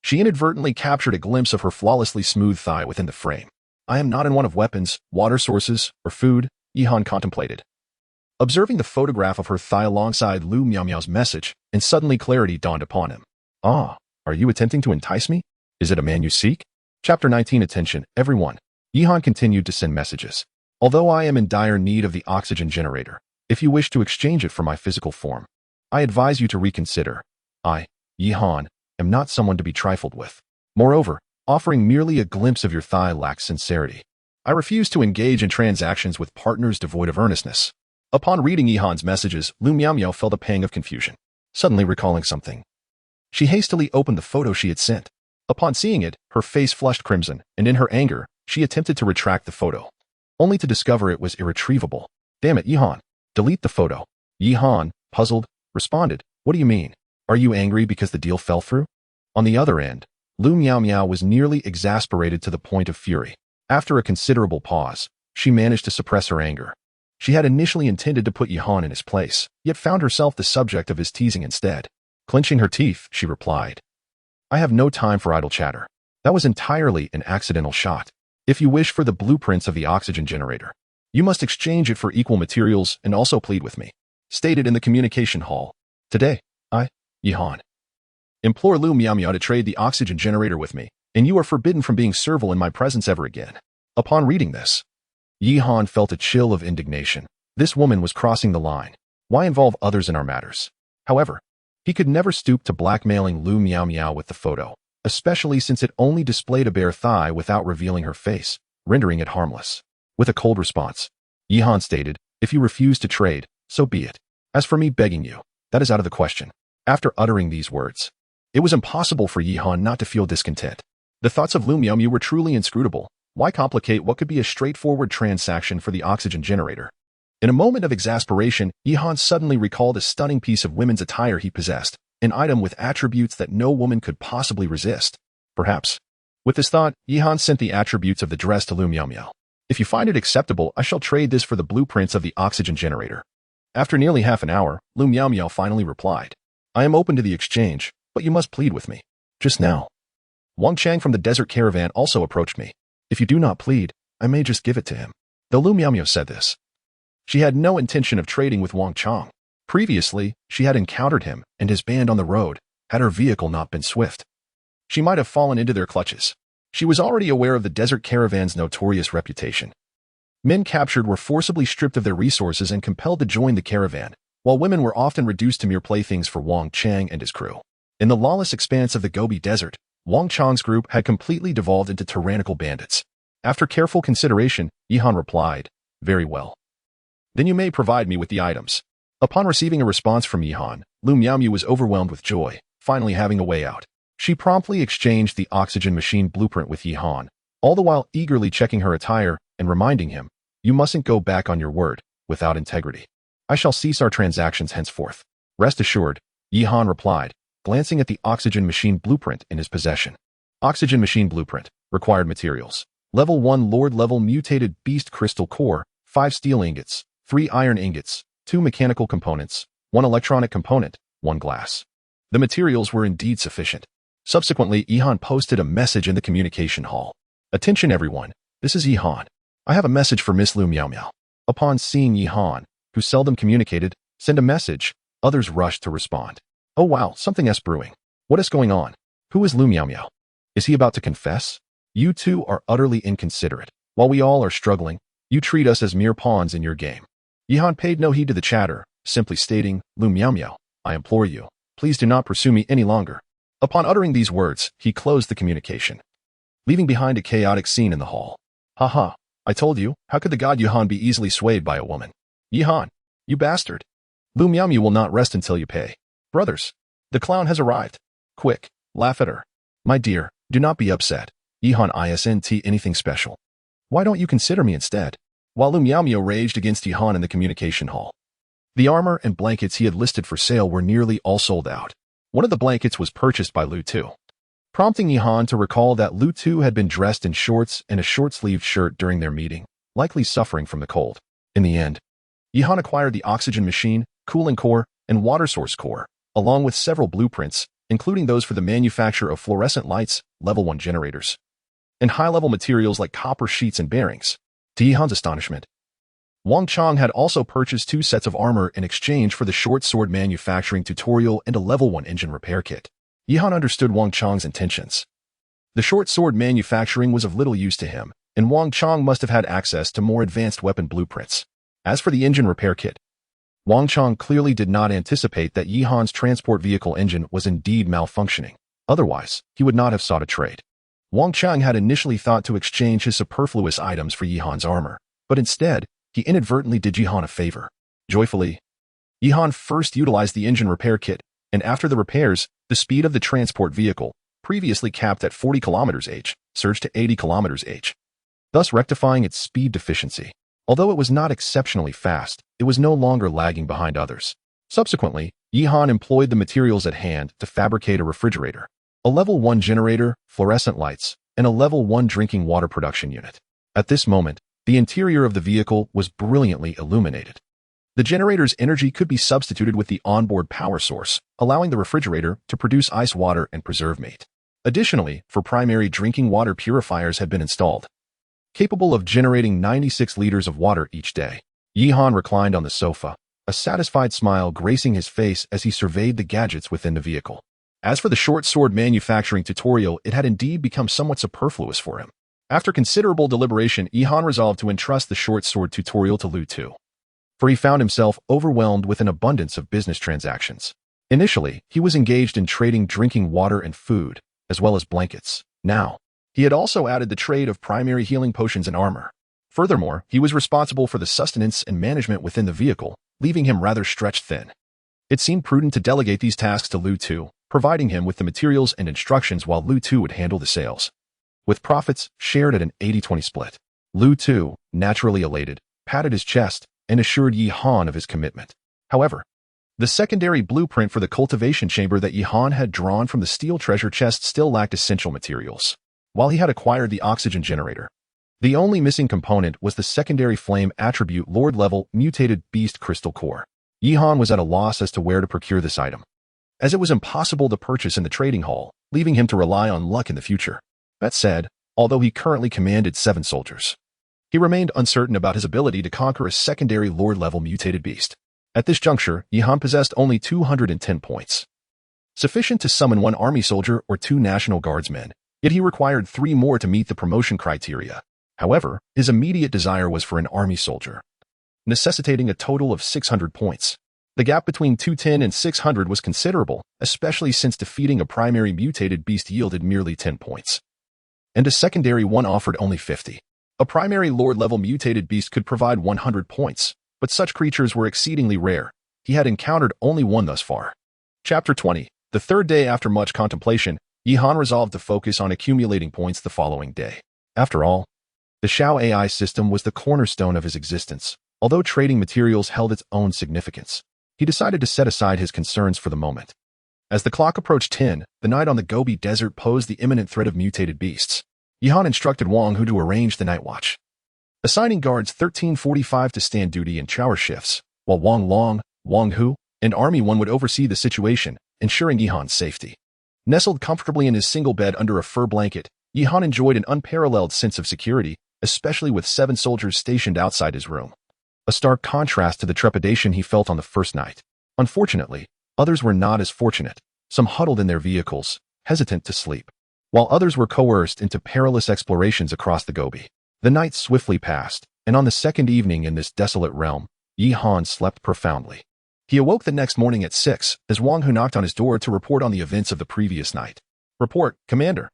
Speaker 1: she inadvertently captured a glimpse of her flawlessly smooth thigh within the frame. I am not in want of weapons, water sources, or food, Yi Han contemplated. Observing the photograph of her thigh alongside Lu Miao Miao's message, and suddenly clarity dawned upon him. Ah, are you attempting to entice me? Is it a man you seek? Chapter 19. Attention, everyone. Yi Han continued to send messages. Although I am in dire need of the oxygen generator, if you wish to exchange it for my physical form, I advise you to reconsider. I, Yi Han, am not someone to be trifled with. Moreover, offering merely a glimpse of your thigh lacks sincerity. I refuse to engage in transactions with partners devoid of earnestness. Upon reading Yi Han's messages, Lu Miao Miao felt a pang of confusion, suddenly recalling something. She hastily opened the photo she had sent. Upon seeing it, her face flushed crimson, and in her anger, she attempted to retract the photo, only to discover it was irretrievable. Damn it, Yi Han. Delete the photo. Yi Han, puzzled, responded, what do you mean? Are you angry because the deal fell through? On the other end, Lu Miao Miao was nearly exasperated to the point of fury. After a considerable pause, she managed to suppress her anger. She had initially intended to put Yi Han in his place, yet found herself the subject of his teasing instead. Clenching her teeth, she replied, I have no time for idle chatter. That was entirely an accidental shot. If you wish for the blueprints of the oxygen generator, you must exchange it for equal materials and also plead with me. Stated in the communication hall. Today, I, Yi Han, implore Lu Miao Miao to trade the oxygen generator with me, and you are forbidden from being servile in my presence ever again. Upon reading this, Yi Han felt a chill of indignation. This woman was crossing the line. Why involve others in our matters? However, he could never stoop to blackmailing Lu Miao Miao with the photo, especially since it only displayed a bare thigh without revealing her face, rendering it harmless. With a cold response, Yi Han stated, if you refuse to trade, so be it. As for me begging you, that is out of the question. After uttering these words, it was impossible for Yi Han not to feel discontent. The thoughts of Lu Miao Miao were truly inscrutable. Why complicate what could be a straightforward transaction for the oxygen generator? In a moment of exasperation, Yi Han suddenly recalled a stunning piece of women's attire he possessed, an item with attributes that no woman could possibly resist. Perhaps. With this thought, Yi Han sent the attributes of the dress to Lu Miao Miao. If you find it acceptable, I shall trade this for the blueprints of the oxygen generator. After nearly half an hour, Lu Miao Miao finally replied, I am open to the exchange, but you must plead with me. Just now, Wang Chang from the desert caravan also approached me. If you do not plead, I may just give it to him. Though Lu Miao Miao said this, she had no intention of trading with Wang Chang. Previously, she had encountered him and his band on the road, had her vehicle not been swift. She might have fallen into their clutches. She was already aware of the desert caravan's notorious reputation. Men captured were forcibly stripped of their resources and compelled to join the caravan, while women were often reduced to mere playthings for Wang Chang and his crew. In the lawless expanse of the Gobi Desert, Wang Chang's group had completely devolved into tyrannical bandits. After careful consideration, Yihan replied, "Very well. Then you may provide me with the items." Upon receiving a response from Yihan, Lu Miaomiu was overwhelmed with joy, finally having a way out. She promptly exchanged the oxygen machine blueprint with Yihan, all the while eagerly checking her attire and reminding him, "You mustn't go back on your word, without integrity. I shall cease our transactions henceforth." "Rest assured," Yihan replied, glancing at the oxygen machine blueprint in his possession. Oxygen machine blueprint. Required materials. Level 1 Lord level mutated beast crystal core, 5 steel ingots, 3 iron ingots, 2 mechanical components, 1 electronic component, 1 glass. The materials were indeed sufficient. Subsequently, Yihan posted a message in the communication hall. "Attention everyone, this is Yihan. I have a message for Miss Lu Miaomiao." Upon seeing Yihan, who seldom communicated, send a message, others rushed to respond. "Oh wow, something's brewing. What is going on? Who is Lu Miaomiao? Is he about to confess? You two are utterly inconsiderate. While we all are struggling, you treat us as mere pawns in your game." Yihan paid no heed to the chatter, simply stating, "Lu Miaomiao, I implore you, please do not pursue me any longer." Upon uttering these words, he closed the communication, leaving behind a chaotic scene in the hall. "Haha, I told you, how could the god Yihan be easily swayed by a woman? Yihan, you bastard. Lu Miaomiao will not rest until you pay. Brothers, the clown has arrived. Quick, laugh at her. My dear, do not be upset. Yihan isn't anything special. Why don't you consider me instead?" While Lu Miaomiao raged against Yihan in the communication hall, the armor and blankets he had listed for sale were nearly all sold out. One of the blankets was purchased by Lu Tu, prompting Yihan to recall that Lu Tu had been dressed in shorts and a short-sleeved shirt during their meeting, likely suffering from the cold. In the end, Yihan acquired the oxygen machine, cooling core, and water source core, along with several blueprints, including those for the manufacture of fluorescent lights, level 1 generators, and high-level materials like copper sheets and bearings. To Yihan's astonishment, Wang Chang had also purchased 2 sets of armor in exchange for the short sword manufacturing tutorial and a level 1 engine repair kit. Yihan understood Wang Chang's intentions. The short sword manufacturing was of little use to him, and Wang Chang must have had access to more advanced weapon blueprints. As for the engine repair kit, Wang Chang clearly did not anticipate that Yihan's transport vehicle engine was indeed malfunctioning. Otherwise, he would not have sought a trade. Wang Chang had initially thought to exchange his superfluous items for Yihan's armor, but instead, he inadvertently did Yihan a favor. Joyfully, Yihan first utilized the engine repair kit, and after the repairs, the speed of the transport vehicle, previously capped at 40 km/h, surged to 80 km/h, thus rectifying its speed deficiency. Although it was not exceptionally fast, it was no longer lagging behind others. Subsequently, Yihan employed the materials at hand to fabricate a refrigerator, a level 1 generator, fluorescent lights, and a level 1 drinking water production unit. At this moment, the interior of the vehicle was brilliantly illuminated. The generator's energy could be substituted with the onboard power source, allowing the refrigerator to produce ice water and preserve meat. Additionally, for primary drinking water purifiers had been installed, capable of generating 96 liters of water each day. Yihan reclined on the sofa, a satisfied smile gracing his face as he surveyed the gadgets within the vehicle. As for the short sword manufacturing tutorial, it had indeed become somewhat superfluous for him. After considerable deliberation, Yihan resolved to entrust the short sword tutorial to Lu Tu, for he found himself overwhelmed with an abundance of business transactions. Initially, he was engaged in trading drinking water and food, as well as blankets. Now, he had also added the trade of primary healing potions and armor. Furthermore, he was responsible for the sustenance and management within the vehicle, leaving him rather stretched thin. It seemed prudent to delegate these tasks to Lu Tu, providing him with the materials and instructions while Lu Tu would handle the sales, with profits shared at an 80-20 split. Lu Tu, naturally elated, patted his chest and assured Yihan of his commitment. However, the secondary blueprint for the cultivation chamber that Yihan had drawn from the steel treasure chest still lacked essential materials. While he had acquired the oxygen generator, the only missing component was the secondary flame attribute Lord-level mutated beast crystal core. Yihan was at a loss as to where to procure this item, as it was impossible to purchase in the trading hall, leaving him to rely on luck in the future. That said, although he currently commanded 7 soldiers, he remained uncertain about his ability to conquer a secondary Lord-level mutated beast. At this juncture, Yihan possessed only 210 points, sufficient to summon 1 army soldier or 2 National Guardsmen, yet he required 3 more to meet the promotion criteria. However, his immediate desire was for an army soldier, necessitating a total of 600 points. The gap between 210 and 600 was considerable, especially since defeating a primary mutated beast yielded merely 10 points, and a secondary one offered only 50. A primary Lord-level mutated beast could provide 100 points, but such creatures were exceedingly rare. He had encountered only one thus far. Chapter 20. The third day after much contemplation, Yihan resolved to focus on accumulating points the following day. After all, the Xiao AI system was the cornerstone of his existence. Although trading materials held its own significance, he decided to set aside his concerns for the moment. As the clock approached 10, the night on the Gobi Desert posed the imminent threat of mutated beasts. Yihan instructed Wang Hu to arrange the night watch, assigning guards 1345 to stand duty in shower shifts, while Wang Long, Wang Hu, and Army 1 would oversee the situation, ensuring Yihan's safety. Nestled comfortably in his single bed under a fur blanket, Yihan enjoyed an unparalleled sense of security, especially with 7 soldiers stationed outside his room. A stark contrast to the trepidation he felt on the first night. Unfortunately, others were not as fortunate, some huddled in their vehicles, hesitant to sleep, while others were coerced into perilous explorations across the Gobi. The night swiftly passed, and on the second evening in this desolate realm, Yihan slept profoundly. He awoke the next morning at 6, as Wang Hu knocked on his door to report on the events of the previous night. Report, Commander.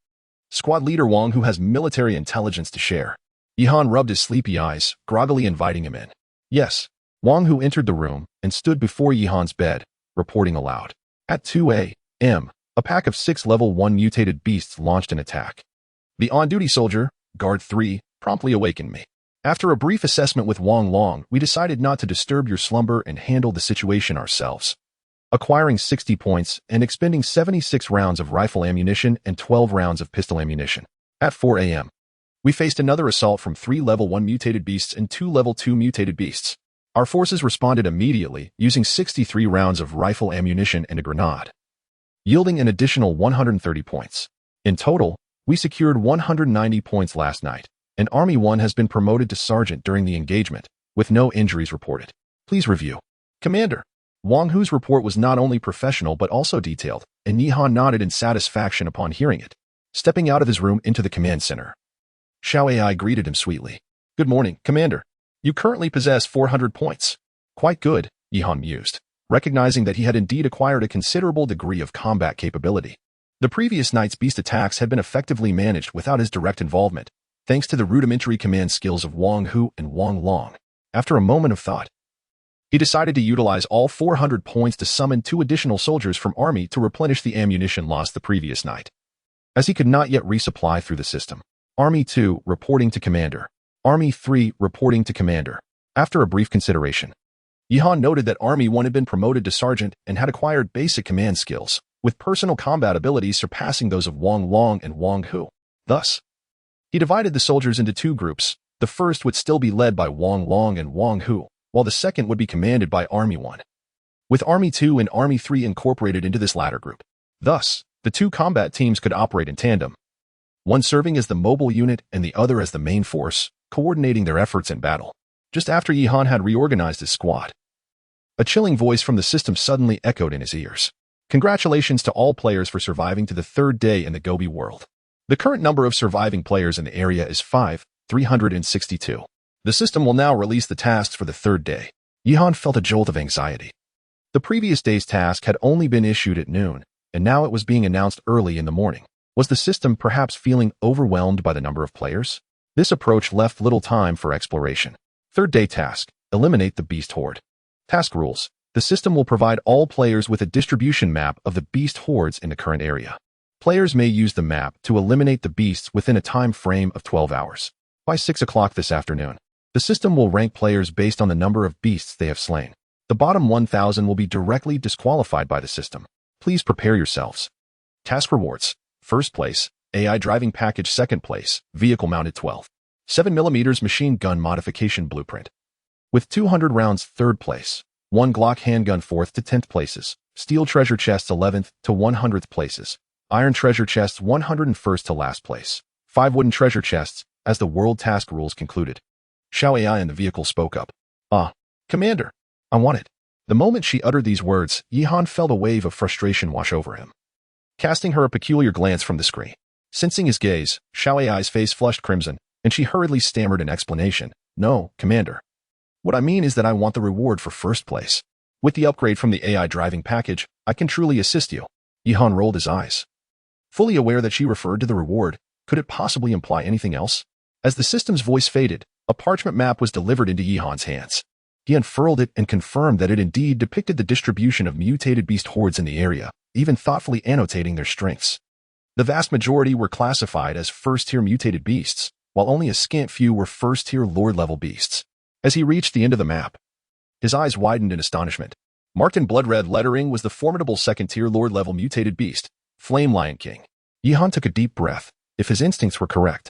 Speaker 1: Squad leader Wang Hu has military intelligence to share. Yihan rubbed his sleepy eyes, groggily inviting him in. Yes. Wang Hu entered the room and stood before Yihan's bed, reporting aloud. At 2 a.m., a pack of 6 level 1 mutated beasts launched an attack. The on-duty soldier, Guard 3, promptly awakened me. After a brief assessment with Wang Long, we decided not to disturb your slumber and handle the situation ourselves. Acquiring 60 points and expending 76 rounds of rifle ammunition and 12 rounds of pistol ammunition. At 4 a.m., we faced another assault from 3 level 1 mutated beasts and 2 level 2 mutated beasts. Our forces responded immediately, using 63 rounds of rifle ammunition and a grenade, yielding an additional 130 points. In total, we secured 190 points last night, and Army 1 has been promoted to sergeant during the engagement, with no injuries reported. Please review. Commander. Wang Hu's report was not only professional but also detailed, and Yihan nodded in satisfaction upon hearing it. Stepping out of his room into the command center, Xiao AI greeted him sweetly. Good morning, Commander. You currently possess 400 points. Quite good, Yihan mused, recognizing that he had indeed acquired a considerable degree of combat capability. The previous night's beast attacks had been effectively managed without his direct involvement, thanks to the rudimentary command skills of Wang Hu and Wang Long. After a moment of thought, he decided to utilize all 400 points to summon 2 additional soldiers from Army to replenish the ammunition lost the previous night, as he could not yet resupply through the system. Army 2 reporting to Commander. Army 3 reporting to Commander. After a brief consideration, Yihan noted that Army 1 had been promoted to sergeant and had acquired basic command skills, with personal combat abilities surpassing those of Wang Long and Wang Hu. Thus, he divided the soldiers into 2 groups. The first would still be led by Wang Long and Wang Hu, while the second would be commanded by Army 1, with Army 2 and Army 3 incorporated into this latter group. Thus, the 2 combat teams could operate in tandem, one serving as the mobile unit and the other as the main force, coordinating their efforts in battle. Just after Yihan had reorganized his squad, a chilling voice from the system suddenly echoed in his ears. Congratulations to all players for surviving to the 3rd day in the Gobi world. The current number of surviving players in the area is 5,362. The system will now release the tasks for the 3rd day. Yihan felt a jolt of anxiety. The previous day's task had only been issued at noon, and now it was being announced early in the morning. Was the system perhaps feeling overwhelmed by the number of players? This approach left little time for exploration. 3rd day task: eliminate the beast horde. Task rules: the system will provide all players with a distribution map of the beast hordes in the current area. Players may use the map to eliminate the beasts within a time frame of 12 hours. By 6 o'clock this afternoon, the system will rank players based on the number of beasts they have slain. The bottom 1,000 will be directly disqualified by the system. Please prepare yourselves. Task rewards: 1st place, AI driving package. 2nd place, vehicle mounted 12. 7mm machine gun modification blueprint. With 200 rounds. 3rd place, 1 Glock handgun. 4th to 10th places, steel treasure chests. 11th to 100th places, iron treasure chests. 101st to last place, 5 wooden treasure chests. As the world task rules concluded, Xiao AI in the vehicle spoke up. Commander, I want it. The moment she uttered these words, Yihan felt a wave of frustration wash over him. Casting her a peculiar glance from the screen. Sensing his gaze, Xiaoai's face flushed crimson, and she hurriedly stammered an explanation. "No, Commander. What I mean is that I want the reward for first place. With the upgrade from the AI driving package, I can truly assist you." Yihan rolled his eyes. Fully aware that she referred to the reward, could it possibly imply anything else? As the system's voice faded, a parchment map was delivered into Yihan's hands. He unfurled it and confirmed that it indeed depicted the distribution of mutated beast hordes in the area, even thoughtfully annotating their strengths. The vast majority were classified as first-tier mutated beasts, while only a scant few were first-tier lord-level beasts. As he reached the end of the map, his eyes widened in astonishment. Marked in blood-red lettering was the formidable second-tier lord-level mutated beast, Flame Lion King. Yihan took a deep breath. If his instincts were correct,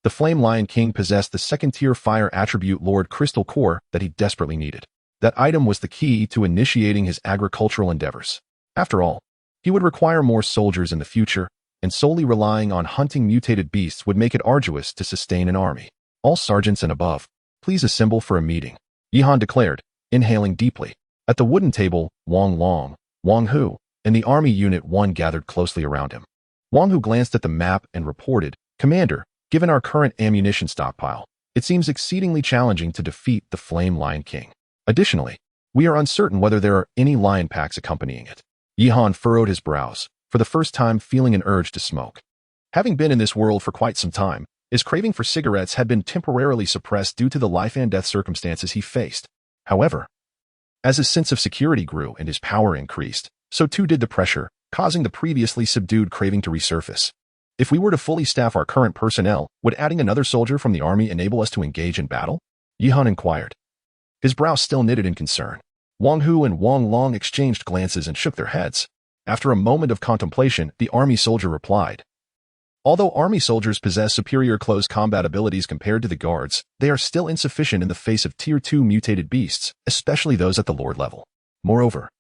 Speaker 1: the Flame Lion King possessed the second-tier fire attribute Lord Crystal Core that he desperately needed. That item was the key to initiating his agricultural endeavors. After all, he would require more soldiers in the future, and solely relying on hunting mutated beasts would make it arduous to sustain an army. "All sergeants and above, please assemble for a meeting," Yihan declared, inhaling deeply. At the wooden table, Wang Long, Wang Hu, and the Army Unit 1 gathered closely around him. Wang Hu glanced at the map and reported, "Commander, given our current ammunition stockpile, it seems exceedingly challenging to defeat the Flame Lion King. Additionally, we are uncertain whether there are any lion packs accompanying it." Yihan furrowed his brows, for the first time feeling an urge to smoke. Having been in this world for quite some time, his craving for cigarettes had been temporarily suppressed due to the life and death circumstances he faced. However, as his sense of security grew and his power increased, so too did the pressure, causing the previously subdued craving to resurface. "If we were to fully staff our current personnel, would adding another soldier from the army enable us to engage in battle?" Yihan inquired. His brows still knitted in concern. Wang Hu and Wang Long exchanged glances and shook their heads. After a moment of contemplation, the army soldier replied, "Although army soldiers possess superior close combat abilities compared to the guards, they are still insufficient in the face of Tier 2 mutated beasts, especially those at the Lord level. Moreover,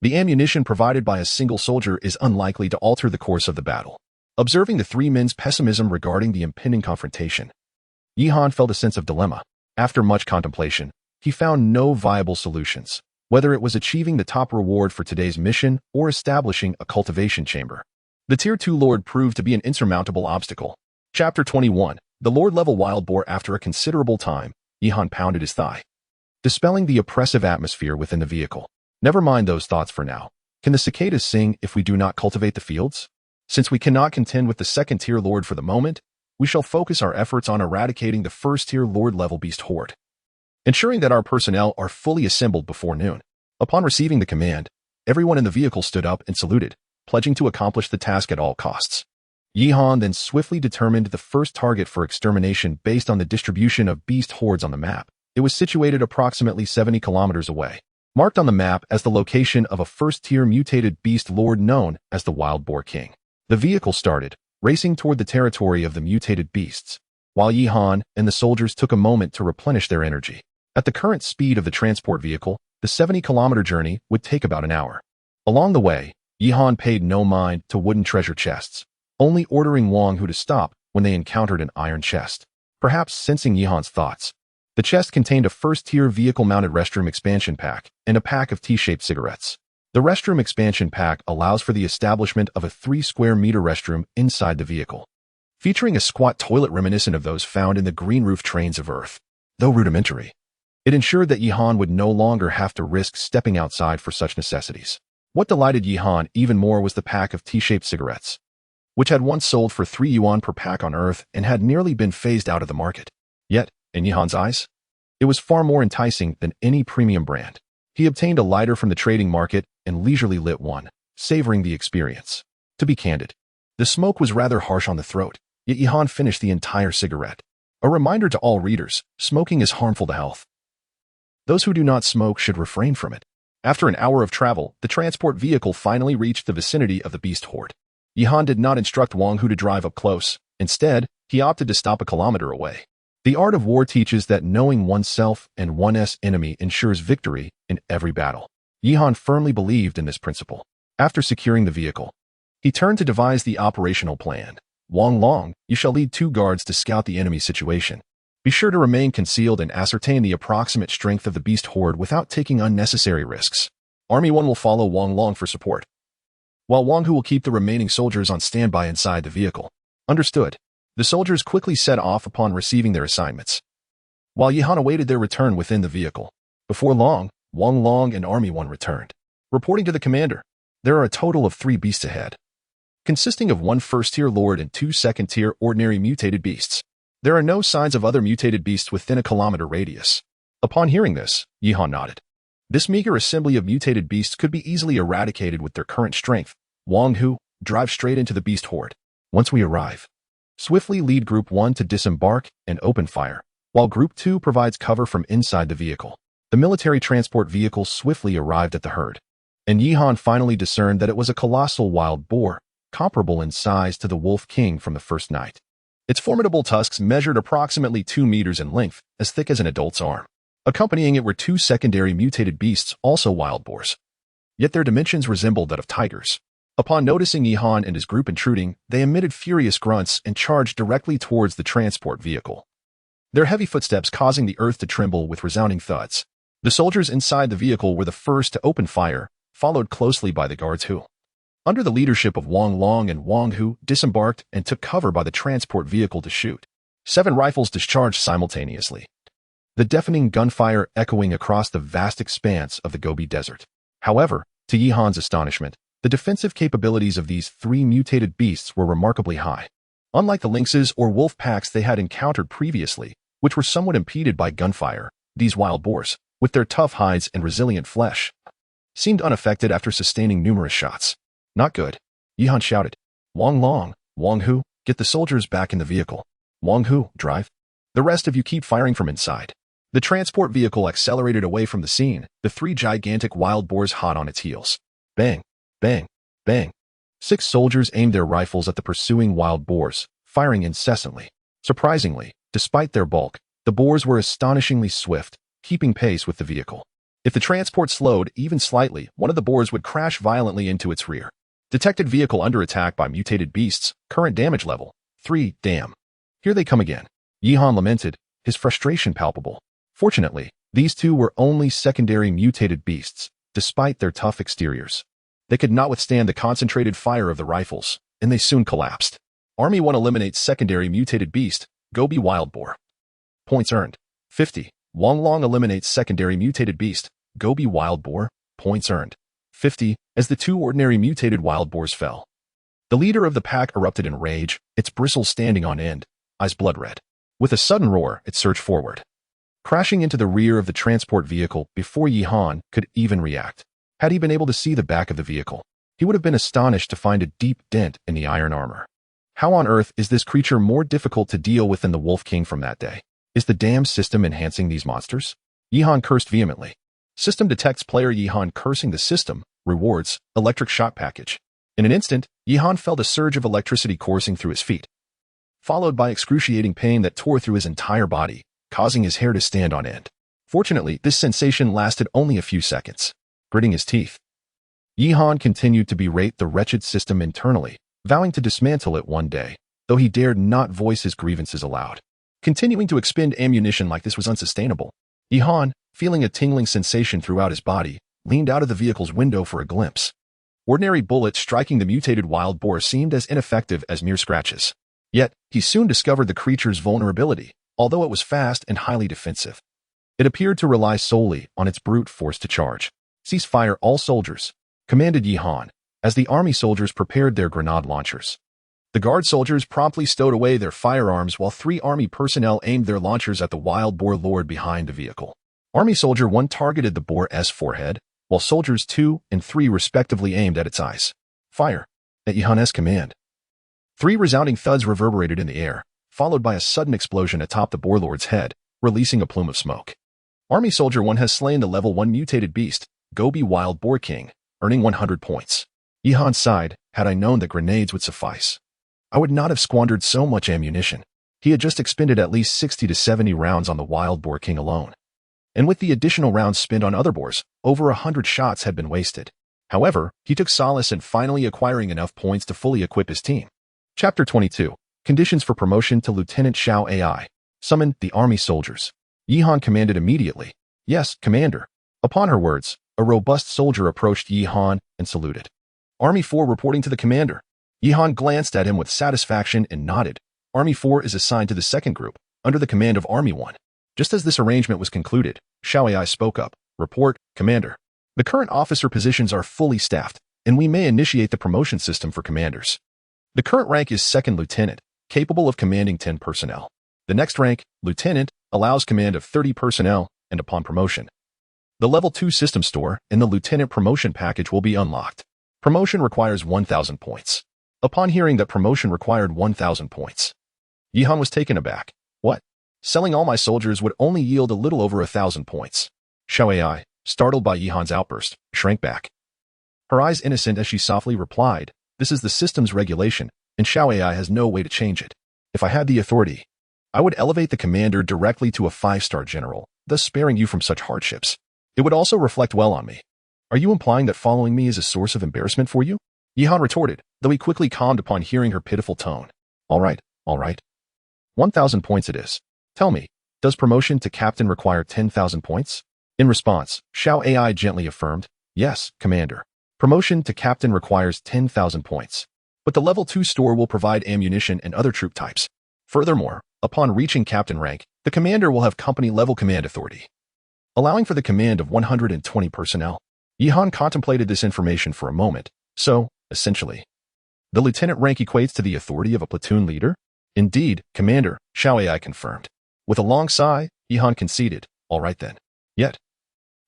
Speaker 1: the ammunition provided by a single soldier is unlikely to alter the course of the battle." Observing the three men's pessimism regarding the impending confrontation, Yihan felt a sense of dilemma. After much contemplation, he found no viable solutions, whether it was achieving the top reward for today's mission or establishing a cultivation chamber. The Tier 2 Lord proved to be an insurmountable obstacle. Chapter 21. The Lord-level wild boar. After a considerable time, Yihan pounded his thigh, dispelling the oppressive atmosphere within the vehicle. "Never mind those thoughts for now. Can the cicadas sing if we do not cultivate the fields? Since we cannot contend with the second-tier Lord for the moment, we shall focus our efforts on eradicating the first-tier Lord-level beast horde, ensuring that our personnel are fully assembled before noon." Upon receiving the command, everyone in the vehicle stood up and saluted, pledging to accomplish the task at all costs. Yihan then swiftly determined the first target for extermination based on the distribution of beast hordes on the map. It was situated approximately 70 kilometers away, marked on the map as the location of a first-tier mutated beast lord known as the Wild Boar King. The vehicle started, racing toward the territory of the mutated beasts, while Yihan and the soldiers took a moment to replenish their energy. At the current speed of the transport vehicle, the 70-kilometer journey would take about an hour. Along the way, Yihan paid no mind to wooden treasure chests, only ordering Wang Hu to stop when they encountered an iron chest. Perhaps sensing Yihan's thoughts, the chest contained a first-tier vehicle-mounted restroom expansion pack and a pack of T-shaped cigarettes. The restroom expansion pack allows for the establishment of a 3-square-meter restroom inside the vehicle, featuring a squat toilet reminiscent of those found in the green roof trains of Earth. Though rudimentary, it ensured that Yihan would no longer have to risk stepping outside for such necessities. What delighted Yihan even more was the pack of T-shaped cigarettes, which had once sold for 3 yuan per pack on Earth and had nearly been phased out of the market. Yet, in Yihan's eyes, it was far more enticing than any premium brand. He obtained a lighter from the trading market and leisurely lit one, savoring the experience. To be candid, the smoke was rather harsh on the throat, yet Yihan finished the entire cigarette. A reminder to all readers, smoking is harmful to health. Those who do not smoke should refrain from it. After an hour of travel, the transport vehicle finally reached the vicinity of the beast horde. Yihan did not instruct Wang Hu to drive up close. Instead, he opted to stop a kilometer away. The art of war teaches that knowing oneself and one's enemy ensures victory in every battle. Yihan firmly believed in this principle. After securing the vehicle, he turned to devise the operational plan. "Wang Long, you shall lead 2 guards to scout the enemy situation. Be sure to remain concealed and ascertain the approximate strength of the beast horde without taking unnecessary risks. Army 1 will follow Wang Long for support, while Wang Hu will keep the remaining soldiers on standby inside the vehicle. Understood. The soldiers quickly set off upon receiving their assignments, while Yihan awaited their return within the vehicle. Before long, Wang Long and Army 1 returned, reporting to the commander. There are a total of 3 beasts ahead, consisting of 1 first-tier lord and 2 second-tier ordinary mutated beasts. There are no signs of other mutated beasts within a kilometer radius. Upon hearing this, Yihan nodded. This meager assembly of mutated beasts could be easily eradicated with their current strength. Wang Hu, drive straight into the beast horde. Once we arrive, swiftly lead Group 1 to disembark and open fire, while Group 2 provides cover from inside the vehicle. The military transport vehicle swiftly arrived at the herd, and Yihan finally discerned that it was a colossal wild boar, comparable in size to the Wolf King from the first night. Its formidable tusks measured approximately 2 meters in length, as thick as an adult's arm. Accompanying it were 2 secondary mutated beasts, also wild boars. Yet their dimensions resembled that of tigers. Upon noticing Yihan and his group intruding, they emitted furious grunts and charged directly towards the transport vehicle, their heavy footsteps causing the earth to tremble with resounding thuds. The soldiers inside the vehicle were the first to open fire, followed closely by the guards who, under the leadership of Wang Long and Wang Hu, disembarked and took cover by the transport vehicle to shoot. 7 rifles discharged simultaneously, the deafening gunfire echoing across the vast expanse of the Gobi Desert. However, to Yihan's astonishment, the defensive capabilities of these 3 mutated beasts were remarkably high. Unlike the lynxes or wolf packs they had encountered previously, which were somewhat impeded by gunfire, these wild boars, with their tough hides and resilient flesh, seemed unaffected after sustaining numerous shots. Not good. Yihan shouted. Wang Long, Wang Hu, get the soldiers back in the vehicle. Wang Hu, drive. The rest of you keep firing from inside. The transport vehicle accelerated away from the scene, the 3 gigantic wild boars hot on its heels. Bang, bang, bang. 6 soldiers aimed their rifles at the pursuing wild boars, firing incessantly. Surprisingly, despite their bulk, the boars were astonishingly swift, keeping pace with the vehicle. If the transport slowed even slightly, one of the boars would crash violently into its rear. Detected vehicle under attack by mutated beasts, current damage level 3, damn. Here they come again. Yihan lamented, his frustration palpable. Fortunately, these 2 were only secondary mutated beasts, despite their tough exteriors. They could not withstand the concentrated fire of the rifles, and they soon collapsed. Army 1 eliminates secondary mutated beast, Gobi wild boar. Points earned, 50. Wang Long eliminates secondary mutated beast, Gobi wild boar. Points earned, 50, as the 2 ordinary mutated wild boars fell. The leader of the pack erupted in rage, its bristles standing on end, eyes blood red. With a sudden roar, it surged forward, crashing into the rear of the transport vehicle before Yihan could even react. Had he been able to see the back of the vehicle, he would have been astonished to find a deep dent in the iron armor. How on earth is this creature more difficult to deal with than the Wolf King from that day? Is the damn system enhancing these monsters? Yihan cursed vehemently. System detects player Yihan cursing the system. Rewards, electric shock package. In an instant, Yihan felt a surge of electricity coursing through his feet, followed by excruciating pain that tore through his entire body, causing his hair to stand on end. Fortunately, this sensation lasted only a few seconds. Gritting his teeth, Yihan continued to berate the wretched system internally, vowing to dismantle it one day, though he dared not voice his grievances aloud. Continuing to expend ammunition like this was unsustainable. Yihan, feeling a tingling sensation throughout his body, leaned out of the vehicle's window for a glimpse. Ordinary bullets striking the mutated wild boar seemed as ineffective as mere scratches. Yet, he soon discovered the creature's vulnerability, although it was fast and highly defensive. It appeared to rely solely on its brute force to charge. Cease fire, all soldiers, commanded Yihan, as the army soldiers prepared their grenade launchers. The guard soldiers promptly stowed away their firearms while 3 army personnel aimed their launchers at the wild boar lord behind the vehicle. Army soldier 1 targeted the boar's forehead, while soldiers 2 and 3 respectively aimed at its eyes. Fire, at Yihan's command. 3 resounding thuds reverberated in the air, followed by a sudden explosion atop the boar lord's head, releasing a plume of smoke. Army soldier 1 has slain the level 1 mutated beast, Gobi wild boar king, earning 100 points. Yihan sighed, had I known that grenades would suffice, I would not have squandered so much ammunition. He had just expended at least 60 to 70 rounds on the wild boar king alone. And with the additional rounds spent on other boars, over 100 shots had been wasted. However, he took solace in finally acquiring enough points to fully equip his team. Chapter 22. Conditions for promotion to Lieutenant Xiao AI. Summon the army soldiers. Yihan commanded immediately. Yes, commander. Upon her words, a robust soldier approached Yihan and saluted. Army 4 reporting to the commander. Yihan glanced at him with satisfaction and nodded. Army 4 is assigned to the second group, under the command of Army 1. Just as this arrangement was concluded, Xiao Ai spoke up. Report, Commander. The current officer positions are fully staffed, and we may initiate the promotion system for commanders. The current rank is Second Lieutenant, capable of commanding 10 personnel. The next rank, Lieutenant, allows command of 30 personnel, and upon promotion, the Level 2 system store and the Lieutenant promotion package will be unlocked. Promotion requires 1,000 points. Upon hearing that promotion required 1,000 points, Yihan was taken aback. What? Selling all my soldiers would only yield a little over 1,000 points. Xiao Ai, startled by Yihan's outburst, shrank back. Her eyes innocent as she softly replied, this is the system's regulation, and Xiao Ai has no way to change it. If I had the authority, I would elevate the commander directly to a 5-star general, thus sparing you from such hardships. It would also reflect well on me. Are you implying that following me is a source of embarrassment for you? Yihan retorted, though he quickly calmed upon hearing her pitiful tone. All right. 1,000 points it is. Tell me, does promotion to captain require 10,000 points? In response, Xiao Ai gently affirmed, yes, commander. Promotion to captain requires 10,000 points. But the level 2 store will provide ammunition and other troop types. Furthermore, upon reaching captain rank, the commander will have company-level command authority, allowing for the command of 120 personnel. Yihan contemplated this information for a moment. So, essentially, the lieutenant rank equates to the authority of a platoon leader? Indeed, commander, Xiao Ai confirmed. With a long sigh, Yihan conceded, all right then. Yet,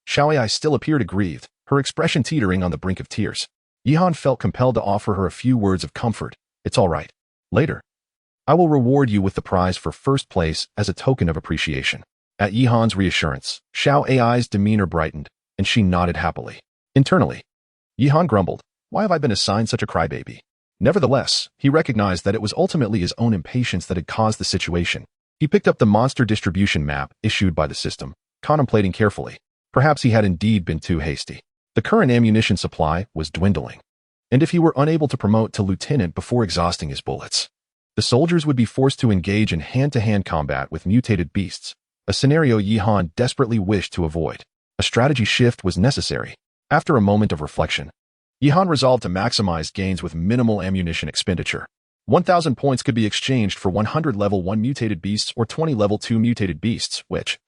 Speaker 1: Xiao Ai still appeared aggrieved, her expression teetering on the brink of tears. Yihan felt compelled to offer her a few words of comfort. It's all right. Later, I will reward you with the prize for first place as a token of appreciation. At Yihan's reassurance, Xiao Ai's demeanor brightened, and she nodded happily. Internally, Yihan grumbled, why have I been assigned such a crybaby? Nevertheless, he recognized that it was ultimately his own impatience that had caused the situation. He picked up the monster distribution map issued by the system, contemplating carefully. Perhaps he had indeed been too hasty. The current ammunition supply was dwindling, and if he were unable to promote to lieutenant before exhausting his bullets, the soldiers would be forced to engage in hand-to-hand combat with mutated beasts, a scenario Yihan desperately wished to avoid. A strategy shift was necessary. After a moment of reflection, Yihan resolved to maximize gains with minimal ammunition expenditure. 1,000 points could be exchanged for 100 level 1 mutated beasts or 20 level 2 mutated beasts, which,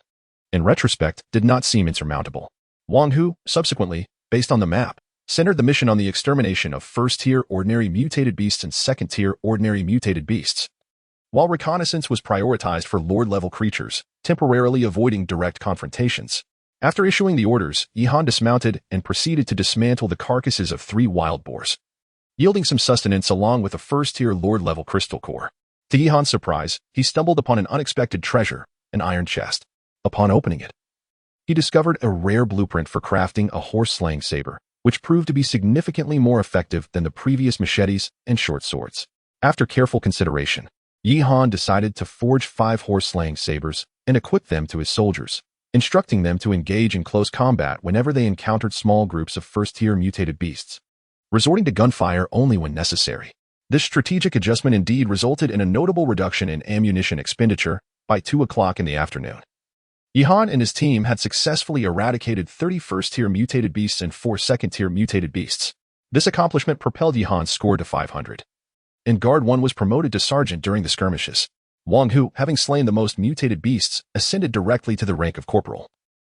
Speaker 1: in retrospect, did not seem insurmountable. Wang Hu, subsequently, based on the map, centered the mission on the extermination of first-tier ordinary mutated beasts and second-tier ordinary mutated beasts, while reconnaissance was prioritized for Lord-level creatures, temporarily avoiding direct confrontations. After issuing the orders, Yihan dismounted and proceeded to dismantle the carcasses of 3 wild boars, yielding some sustenance along with a first-tier Lord-level crystal core. To Yihan's surprise, he stumbled upon an unexpected treasure, an iron chest. Upon opening it, he discovered a rare blueprint for crafting a horse-slaying saber, which proved to be significantly more effective than the previous machetes and short swords. After careful consideration, Yihan decided to forge 5 horse-slaying sabers and equip them to his soldiers, instructing them to engage in close combat whenever they encountered small groups of first-tier mutated beasts, resorting to gunfire only when necessary. This strategic adjustment indeed resulted in a notable reduction in ammunition expenditure by 2 o'clock in the afternoon. Yihan and his team had successfully eradicated 30 first-tier mutated beasts and 4 second-tier mutated beasts. This accomplishment propelled Yihan's score to 500. And Guard 1 was promoted to sergeant during the skirmishes. Wang Hu, having slain the most mutated beasts, ascended directly to the rank of corporal,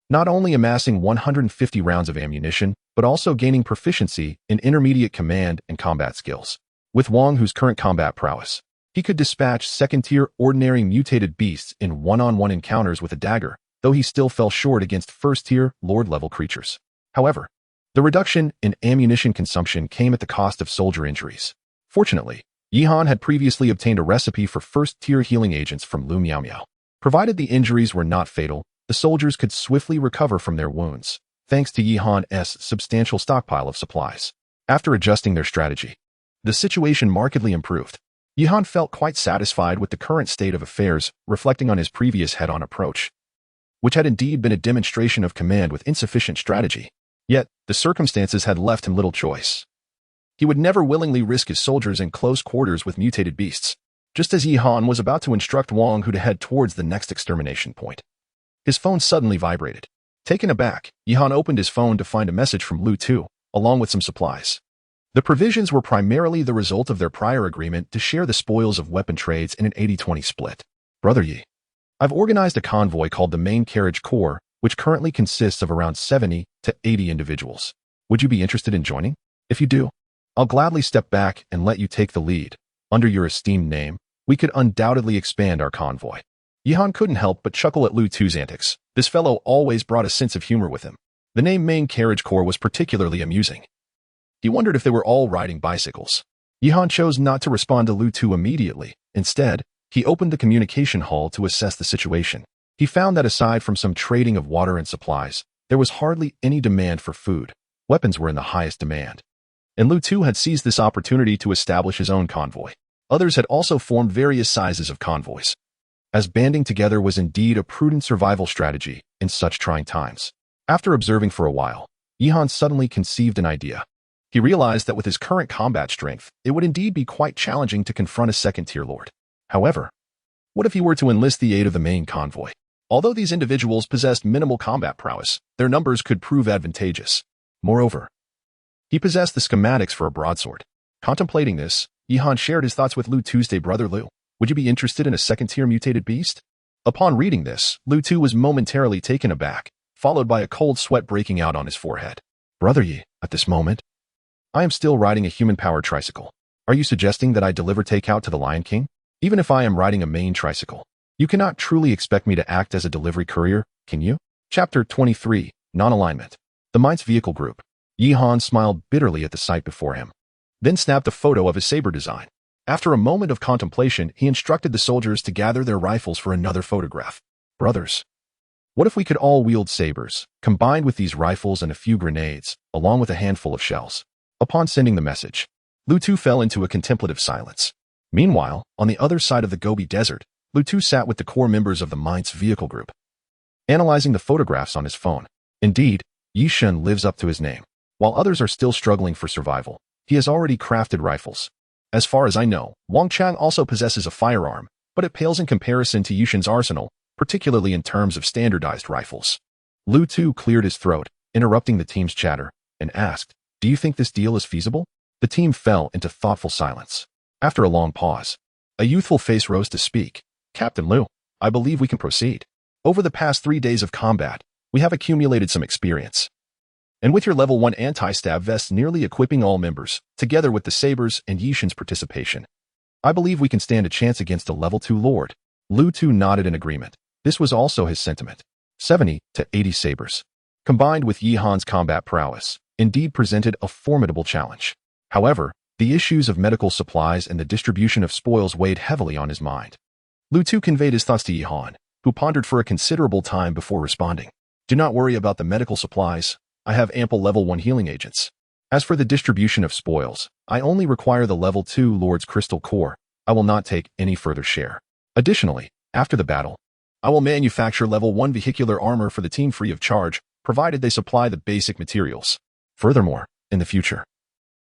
Speaker 1: not only amassing 150 rounds of ammunition, but also gaining proficiency in intermediate command and combat skills. With Wang Hu's current combat prowess, he could dispatch second-tier ordinary mutated beasts in one-on-one encounters with a dagger, though he still fell short against first-tier Lord-level creatures. However, the reduction in ammunition consumption came at the cost of soldier injuries. Fortunately, Yihan had previously obtained a recipe for first-tier healing agents from Lu Miao Miao. Provided the injuries were not fatal, the soldiers could swiftly recover from their wounds, thanks to Yihan's substantial stockpile of supplies. After adjusting their strategy, the situation markedly improved. Yihan felt quite satisfied with the current state of affairs, reflecting on his previous head-on approach, which had indeed been a demonstration of command with insufficient strategy. Yet, the circumstances had left him little choice. He would never willingly risk his soldiers in close quarters with mutated beasts. just as Yihan was about to instruct Wang Hu to head towards the next extermination point. His phone suddenly vibrated. Taken aback, Yihan opened his phone to find a message from Lu Tu, along with some supplies. The provisions were primarily the result of their prior agreement to share the spoils of weapon trades in an 80-20 split. Brother Yi, I've organized a convoy called the Main Carriage Corps, which currently consists of around 70 to 80 individuals. Would you be interested in joining? If you do, I'll gladly step back and let you take the lead. Under your esteemed name, we could undoubtedly expand our convoy. Yihan couldn't help but chuckle at Lu Tu's antics. This fellow always brought a sense of humor with him. The name Main Carriage Corps was particularly amusing. He wondered if they were all riding bicycles. Yihan chose not to respond to Lu Tu immediately. Instead, he opened the communication hall to assess the situation. He found that aside from some trading of water and supplies, there was hardly any demand for food. Weapons were in the highest demand. And Lu Tu had seized this opportunity to establish his own convoy. Others had also formed various sizes of convoys, as banding together was indeed a prudent survival strategy in such trying times. After observing for a while, Yihan suddenly conceived an idea. He realized that with his current combat strength, it would indeed be quite challenging to confront a second-tier lord. However, what if he were to enlist the aid of the main convoy? Although these individuals possessed minimal combat prowess, their numbers could prove advantageous. Moreover, he possessed the schematics for a broadsword. Contemplating this, Yihan shared his thoughts with Lu Tu's brother Lu. Would you be interested in a second-tier mutated beast? Upon reading this, Lu Tu was momentarily taken aback, followed by a cold sweat breaking out on his forehead. Brother Yi, at this moment, I am still riding a human-powered tricycle. Are you suggesting that I deliver takeout to the Lion King? Even if I am riding a main tricycle, you cannot truly expect me to act as a delivery courier, can you? Chapter 23, Non-Alignment. The Mind's Vehicle Group. Yihan smiled bitterly at the sight before him, then snapped a photo of his saber design. After a moment of contemplation, he instructed the soldiers to gather their rifles for another photograph. Brothers, what if we could all wield sabers, combined with these rifles and a few grenades, along with a handful of shells? Upon sending the message, Lu Tu fell into a contemplative silence. Meanwhile, on the other side of the Gobi Desert, Lu Tu sat with the core members of the Mind's Vehicle Group, analyzing the photographs on his phone. Indeed, Yi Shun lives up to his name. While others are still struggling for survival, he has already crafted rifles. As far as I know, Wang Chang also possesses a firearm, but it pales in comparison to Yi Shun's arsenal, particularly in terms of standardized rifles. Lu Tu cleared his throat, interrupting the team's chatter, and asked, "Do you think this deal is feasible?" The team fell into thoughtful silence. After a long pause, a youthful face rose to speak. "Captain Lu, I believe we can proceed. Over the past 3 days of combat, we have accumulated some experience. And with your level 1 anti-stab vest nearly equipping all members, together with the sabers and Yi Shun's participation, I believe we can stand a chance against a level 2 lord." Lu Tu nodded in agreement. This was also his sentiment. 70 to 80 sabers, combined with Yihan's combat prowess, indeed presented a formidable challenge. However, the issues of medical supplies and the distribution of spoils weighed heavily on his mind. Lu Tu conveyed his thoughts to Yihan, who pondered for a considerable time before responding. "Do not worry about the medical supplies. I have ample level 1 healing agents. As for the distribution of spoils, I only require the level 2 Lord's Crystal Core. I will not take any further share. Additionally, after the battle, I will manufacture level 1 vehicular armor for the team free of charge, provided they supply the basic materials. Furthermore, in the future,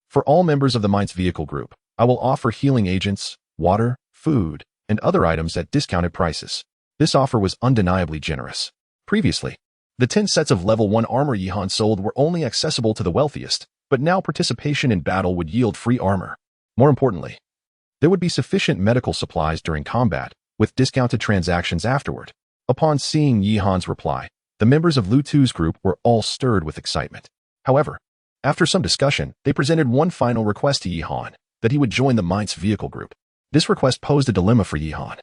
Speaker 1: for all members of the Mind's Vehicle Group, I will offer healing agents, water, food, and other items at discounted prices." This offer was undeniably generous. Previously, the 10 sets of level 1 armor Yihan sold were only accessible to the wealthiest, but now participation in battle would yield free armor. More importantly, there would be sufficient medical supplies during combat, with discounted transactions afterward. Upon seeing Yihan's reply, the members of Lu Tu's group were all stirred with excitement. However, after some discussion, they presented one final request to Yihan, that he would join the Mind's Vehicle Group. This request posed a dilemma for Yihan,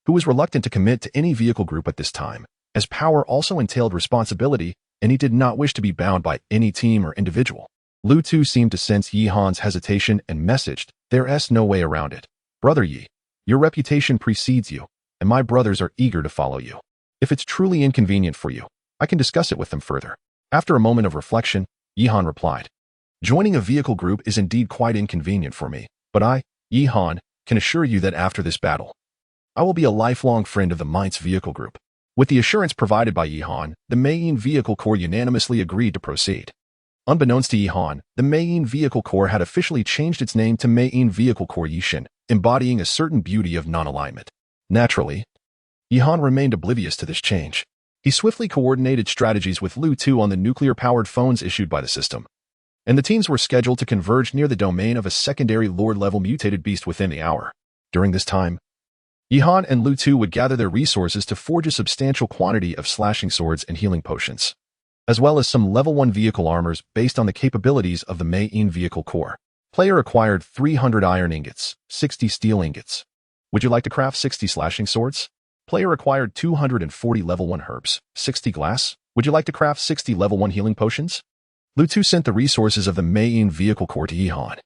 Speaker 1: who was reluctant to commit to any vehicle group at this time, as power also entailed responsibility, and he did not wish to be bound by any team or individual. Lu Tu seemed to sense Yihan's hesitation and messaged, "There's no way around it. Brother Yi, your reputation precedes you, and my brothers are eager to follow you. If it's truly inconvenient for you, I can discuss it with them further." After a moment of reflection, Yihan replied, "Joining a vehicle group is indeed quite inconvenient for me, but I, Yihan, can assure you that after this battle, I will be a lifelong friend of the Mind's Vehicle Group." With the assurance provided by Yihan, the Main Vehicle Corps unanimously agreed to proceed. Unbeknownst to Yihan, the Main Vehicle Corps had officially changed its name to Main Vehicle Corps Yishin, embodying a certain beauty of non-alignment. Naturally, Yihan remained oblivious to this change. He swiftly coordinated strategies with Lu Tu on the nuclear-powered phones issued by the system, and the teams were scheduled to converge near the domain of a secondary Lord-level mutated beast within the hour. During this time, Yihan and Lu Tu would gather their resources to forge a substantial quantity of slashing swords and healing potions, as well as some level 1 vehicle armors based on the capabilities of the Main Vehicle Corps. Player acquired 300 iron ingots, 60 steel ingots. Would you like to craft 60 slashing swords? Player acquired 240 level 1 herbs, 60 glass. Would you like to craft 60 level 1 healing potions? Lu Tu sent the resources of the Main Vehicle Corps to Yihan,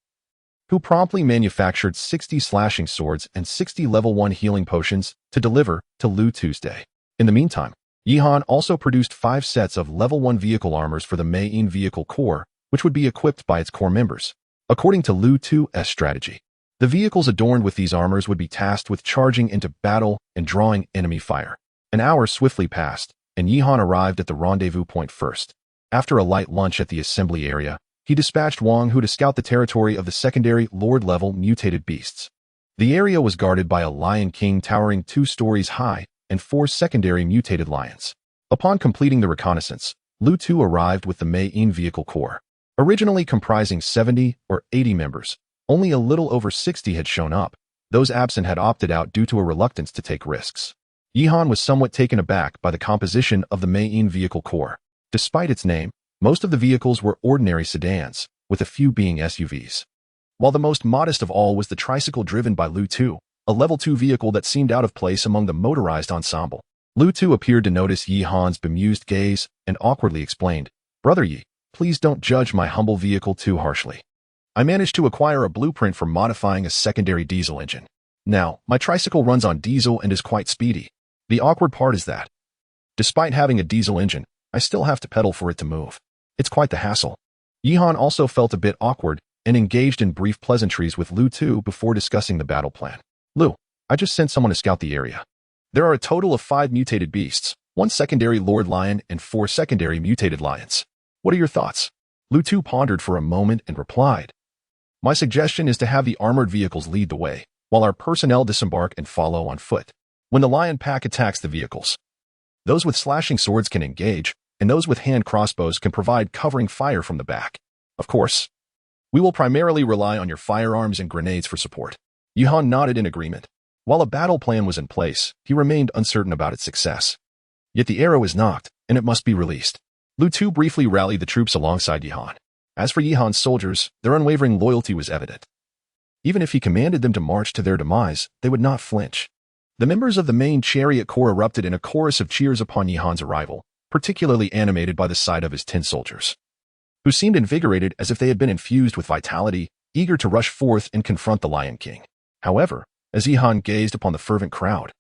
Speaker 1: who promptly manufactured 60 slashing swords and 60 level 1 healing potions to deliver to Lu Tu's day. In the meantime, Yihan also produced 5 sets of level 1 vehicle armors for the Main Vehicle Corps, which would be equipped by its core members. According to Lu Tu's strategy, the vehicles adorned with these armors would be tasked with charging into battle and drawing enemy fire. An hour swiftly passed, and Yihan arrived at the rendezvous point first. After a light lunch at the assembly area, he dispatched Wang Hu to scout the territory of the secondary Lord-level mutated beasts. The area was guarded by a Lion King towering 2 stories high and 4 secondary mutated lions. Upon completing the reconnaissance, Lu Tu arrived with the Main Vehicle Corps. Originally comprising 70 or 80 members, only a little over 60 had shown up. Those absent had opted out due to a reluctance to take risks. Yihan was somewhat taken aback by the composition of the Main Vehicle Corps. Despite its name, most of the vehicles were ordinary sedans, with a few being SUVs. While the most modest of all was the tricycle driven by Lu Tu, a level 2 vehicle that seemed out of place among the motorized ensemble. Lu Tu appeared to notice Yihan's bemused gaze and awkwardly explained, "Brother Yi, please don't judge my humble vehicle too harshly. I managed to acquire a blueprint for modifying a secondary diesel engine. Now, my tricycle runs on diesel and is quite speedy. The awkward part is that, despite having a diesel engine, I still have to pedal for it to move. It's quite the hassle." Yihan also felt a bit awkward and engaged in brief pleasantries with Lu Tu before discussing the battle plan. "Lu, I just sent someone to scout the area. There are a total of 5 mutated beasts, 1 secondary Lord Lion and 4 secondary mutated lions. What are your thoughts?" Lu Tu pondered for a moment and replied, "My suggestion is to have the armored vehicles lead the way, while our personnel disembark and follow on foot. When the lion pack attacks the vehicles, those with slashing swords can engage, and those with hand crossbows can provide covering fire from the back. Of course, we will primarily rely on your firearms and grenades for support." Yihan nodded in agreement. While a battle plan was in place, he remained uncertain about its success. Yet the arrow is knocked, and it must be released. Lu Tu briefly rallied the troops alongside Yihan. As for Yihan's soldiers, their unwavering loyalty was evident. Even if he commanded them to march to their demise, they would not flinch. The members of the main chariot corps erupted in a chorus of cheers upon Yihan's arrival, particularly animated by the sight of his 10 soldiers, who seemed invigorated as if they had been infused with vitality, eager to rush forth and confront the Lion King. However, as Yihan gazed upon the fervent crowd,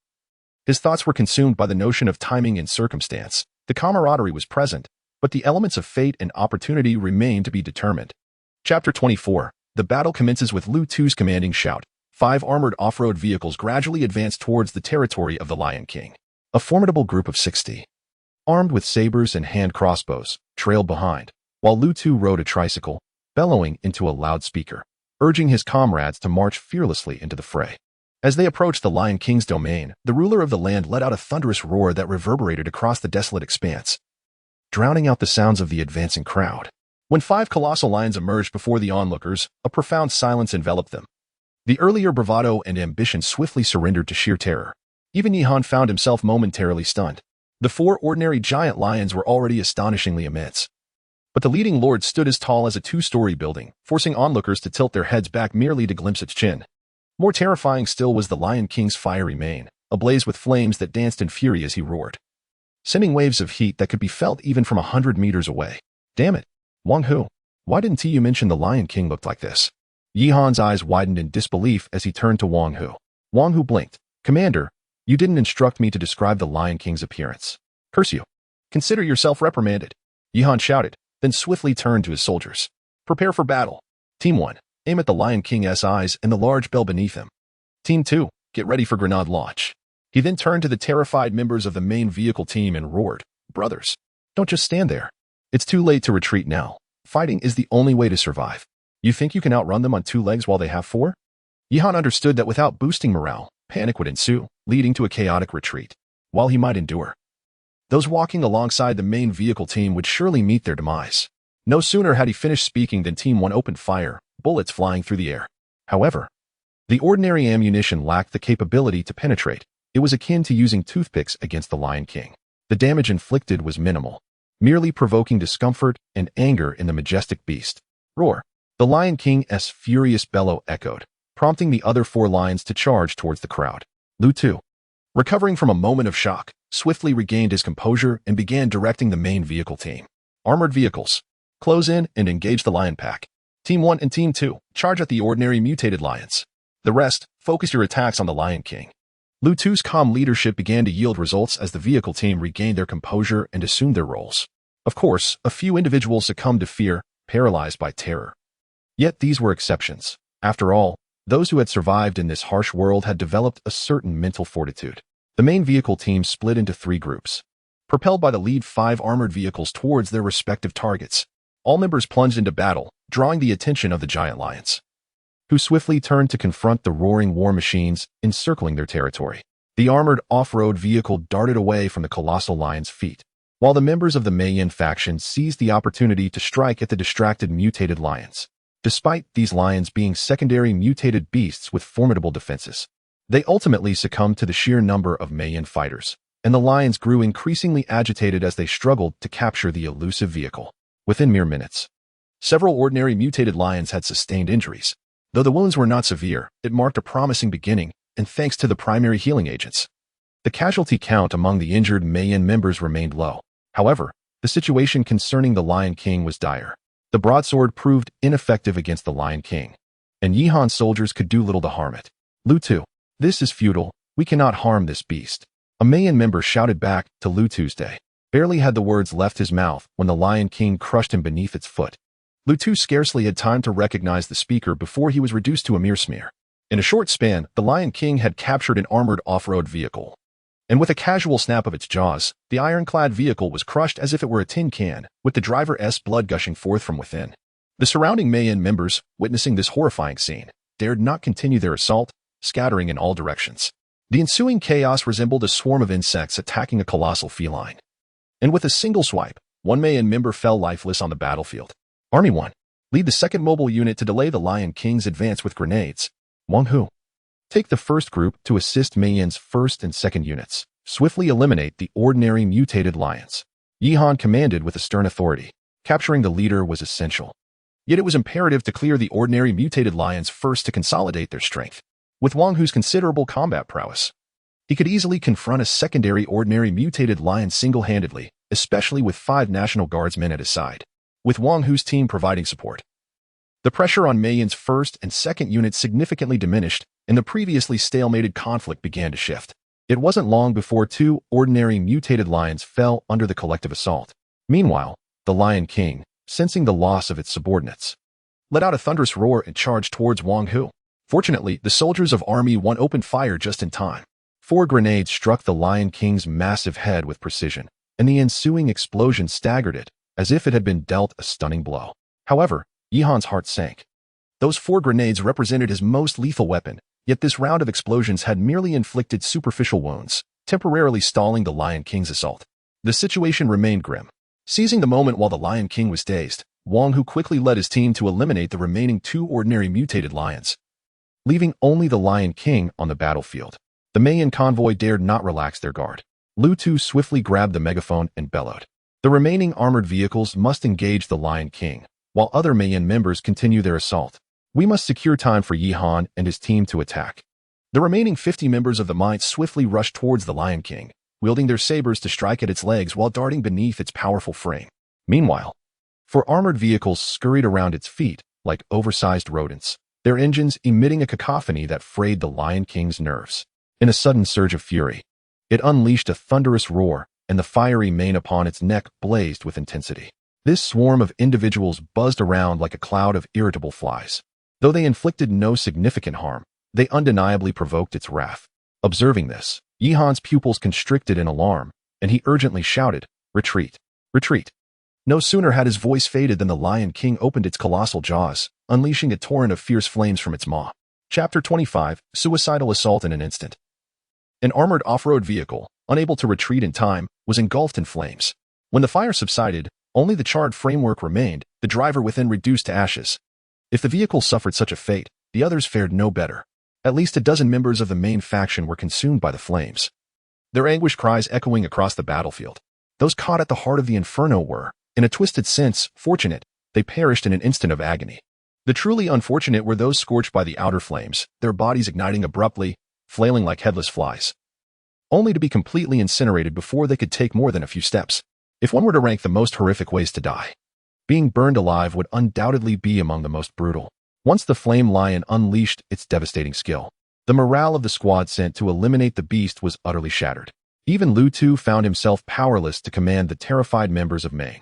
Speaker 1: his thoughts were consumed by the notion of timing and circumstance. The camaraderie was present, but the elements of fate and opportunity remained to be determined. Chapter 24. The battle commences with Lu Tu's commanding shout. 5 armored off-road vehicles gradually advanced towards the territory of the Lion King. A formidable group of 60, armed with sabers and hand crossbows, trailed behind, while Lu Tu rode a tricycle, bellowing into a loudspeaker, urging his comrades to march fearlessly into the fray. As they approached the Lion King's domain, the ruler of the land let out a thunderous roar that reverberated across the desolate expanse, drowning out the sounds of the advancing crowd. When 5 colossal lions emerged before the onlookers, a profound silence enveloped them. The earlier bravado and ambition swiftly surrendered to sheer terror. Even Yihan found himself momentarily stunned. The 4 ordinary giant lions were already astonishingly immense, but the leading lord stood as tall as a 2-story building, forcing onlookers to tilt their heads back merely to glimpse its chin. More terrifying still was the Lion King's fiery mane, ablaze with flames that danced in fury as he roared, sending waves of heat that could be felt even from 100 meters away. "Damn it, Wang Hu, why didn't you mention the Lion King looked like this?" Yihan's eyes widened in disbelief as he turned to Wang Hu. Wang Hu blinked. "Commander, you didn't instruct me to describe the Lion King's appearance. Curse you. Consider yourself reprimanded." Yihan shouted, then swiftly turned to his soldiers. "Prepare for battle. Team 1, aim at the Lion King's eyes and the large bell beneath him. Team 2, get ready for grenade launch." He then turned to the terrified members of the main vehicle team and roared, "Brothers, don't just stand there. It's too late to retreat now. Fighting is the only way to survive. You think you can outrun them on two legs while they have four? Jihan understood that without boosting morale, panic would ensue, leading to a chaotic retreat. While he might endure, those walking alongside the main vehicle team would surely meet their demise. No sooner had he finished speaking than Team 1 opened fire, bullets flying through the air. However, the ordinary ammunition lacked the capability to penetrate. It was akin to using toothpicks against the Lion King. The damage inflicted was minimal, merely provoking discomfort and anger in the majestic beast. Roar! The Lion King's furious bellow echoed, prompting the other four lions to charge towards the crowd. Lu Tu, recovering from a moment of shock, swiftly regained his composure and began directing the main vehicle team. Armored vehicles, close in and engage the lion pack. Team 1 and Team 2, charge at the ordinary mutated lions. The rest, focus your attacks on the Lion King. Lu Tu's calm leadership began to yield results as the vehicle team regained their composure and assumed their roles. Of course, a few individuals succumbed to fear, paralyzed by terror. Yet these were exceptions. After all, those who had survived in this harsh world had developed a certain mental fortitude. The main vehicle team split into three groups, propelled by the lead 5 armored vehicles towards their respective targets. All members plunged into battle, drawing the attention of the giant lions, who swiftly turned to confront the roaring war machines encircling their territory. The armored off-road vehicle darted away from the colossal lion's feet, while the members of the Meiyin faction seized the opportunity to strike at the distracted mutated lions. Despite these lions being secondary mutated beasts with formidable defenses, they ultimately succumbed to the sheer number of Meiyin fighters, and the lions grew increasingly agitated as they struggled to capture the elusive vehicle. Within mere minutes, several ordinary mutated lions had sustained injuries. Though the wounds were not severe, it marked a promising beginning, and thanks to the primary healing agents, the casualty count among the injured Meiyin members remained low. However, the situation concerning the Lion King was dire. The broadsword proved ineffective against the Lion King, and Jihan's soldiers could do little to harm it. Lu Tu, this is futile. We cannot harm this beast. A Meiyin member shouted back to Lu Tuesday. Barely had the words left his mouth when the Lion King crushed him beneath its foot. Lu Tu scarcely had time to recognize the speaker before he was reduced to a mere smear. In a short span, the Lion King had captured an armored off-road vehicle, and with a casual snap of its jaws, the ironclad vehicle was crushed as if it were a tin can, with the driver's blood gushing forth from within. The surrounding Meiyin members, witnessing this horrifying scene, dared not continue their assault, scattering in all directions. The ensuing chaos resembled a swarm of insects attacking a colossal feline. And with a single swipe, one Meiyin member fell lifeless on the battlefield. Army 1, lead the second mobile unit to delay the Lion King's advance with grenades. Wang Hu, take the first group to assist Meiyin's first and second units. Swiftly eliminate the ordinary mutated lions. Jihan commanded with a stern authority. Capturing the leader was essential. Yet it was imperative to clear the ordinary mutated lions first to consolidate their strength. With Wang Hu's considerable combat prowess, he could easily confront a secondary ordinary mutated lion single-handedly, especially with 5 National Guardsmen at his side, with Wang Hu's team providing support. The pressure on Meiyin's first and second units significantly diminished, and the previously stalemated conflict began to shift. It wasn't long before 2 ordinary mutated lions fell under the collective assault. Meanwhile, the Lion King, sensing the loss of its subordinates, let out a thunderous roar and charged towards Wang Hu. Fortunately, the soldiers of Army 1 opened fire just in time. 4 grenades struck the Lion King's massive head with precision, and the ensuing explosion staggered it, as if it had been dealt a stunning blow. However, Jihan's heart sank. Those 4 grenades represented his most lethal weapon, yet this round of explosions had merely inflicted superficial wounds, temporarily stalling the Lion King's assault. The situation remained grim. Seizing the moment while the Lion King was dazed, Wang Hu quickly led his team to eliminate the remaining 2 ordinary mutated lions, leaving only the Lion King on the battlefield. The Meiyin convoy dared not relax their guard. Lu Tu swiftly grabbed the megaphone and bellowed. The remaining armored vehicles must engage the Lion King, while other Meiyin members continue their assault. We must secure time for Jihan and his team to attack. The remaining 50 members of the might swiftly rushed towards the Lion King, wielding their sabers to strike at its legs while darting beneath its powerful frame. Meanwhile, 4 armored vehicles scurried around its feet like oversized rodents, their engines emitting a cacophony that frayed the Lion King's nerves. In a sudden surge of fury, it unleashed a thunderous roar, and the fiery mane upon its neck blazed with intensity. This swarm of individuals buzzed around like a cloud of irritable flies. Though they inflicted no significant harm, they undeniably provoked its wrath. Observing this, Jihan's pupils constricted in alarm, and he urgently shouted, "Retreat! Retreat!" No sooner had his voice faded than the Lion King opened its colossal jaws, unleashing a torrent of fierce flames from its maw. Chapter 25, Suicidal Assault in an Instant. An armored off-road vehicle, unable to retreat in time, was engulfed in flames. When the fire subsided, only the charred framework remained, the driver within reduced to ashes. If the vehicle suffered such a fate, the others fared no better. At least a dozen members of the main faction were consumed by the flames, their anguished cries echoing across the battlefield. Those caught at the heart of the inferno were, in a twisted sense, fortunate. They perished in an instant of agony. The truly unfortunate were those scorched by the outer flames, their bodies igniting abruptly, flailing like headless flies, only to be completely incinerated before they could take more than a few steps. If one were to rank the most horrific ways to die, being burned alive would undoubtedly be among the most brutal. Once the flame lion unleashed its devastating skill, the morale of the squad sent to eliminate the beast was utterly shattered. Even Lu Tu found himself powerless to command the terrified members of Meng.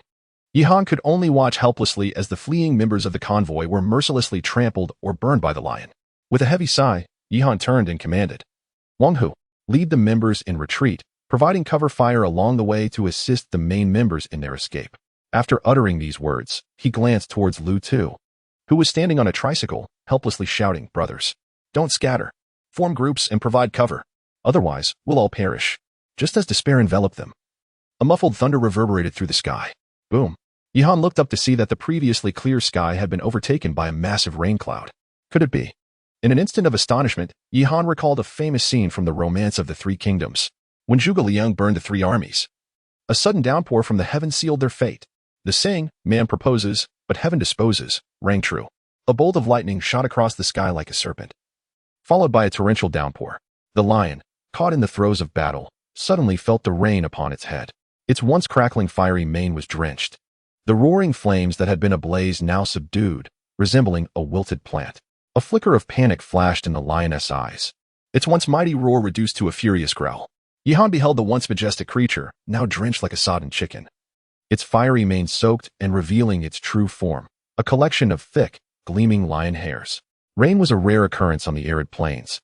Speaker 1: Yihan could only watch helplessly as the fleeing members of the convoy were mercilessly trampled or burned by the lion. With a heavy sigh, Yihan turned and commanded, "Wang Hu, lead the members in retreat, providing cover fire along the way to assist the main members in their escape." After uttering these words, he glanced towards Lu Tu, who was standing on a tricycle, helplessly shouting, "Brothers, don't scatter. Form groups and provide cover. Otherwise, we'll all perish." Just as despair enveloped them, a muffled thunder reverberated through the sky. Boom. Yihan looked up to see that the previously clear sky had been overtaken by a massive rain cloud. Could it be? In an instant of astonishment, Yihan recalled a famous scene from the Romance of the Three Kingdoms, when Zhuge Liang burned the three armies. A sudden downpour from the heavens sealed their fate. The saying, "Man proposes, but heaven disposes," rang true. A bolt of lightning shot across the sky like a serpent, followed by a torrential downpour. The lion, caught in the throes of battle, suddenly felt the rain upon its head. Its once crackling fiery mane was drenched. The roaring flames that had been ablaze now subdued, resembling a wilted plant. A flicker of panic flashed in the lioness' eyes. Its once mighty roar reduced to a furious growl. Yihan beheld the once majestic creature, now drenched like a sodden chicken, its fiery mane soaked and revealing its true form, a collection of thick, gleaming lion hairs. Rain was a rare occurrence on the arid plains,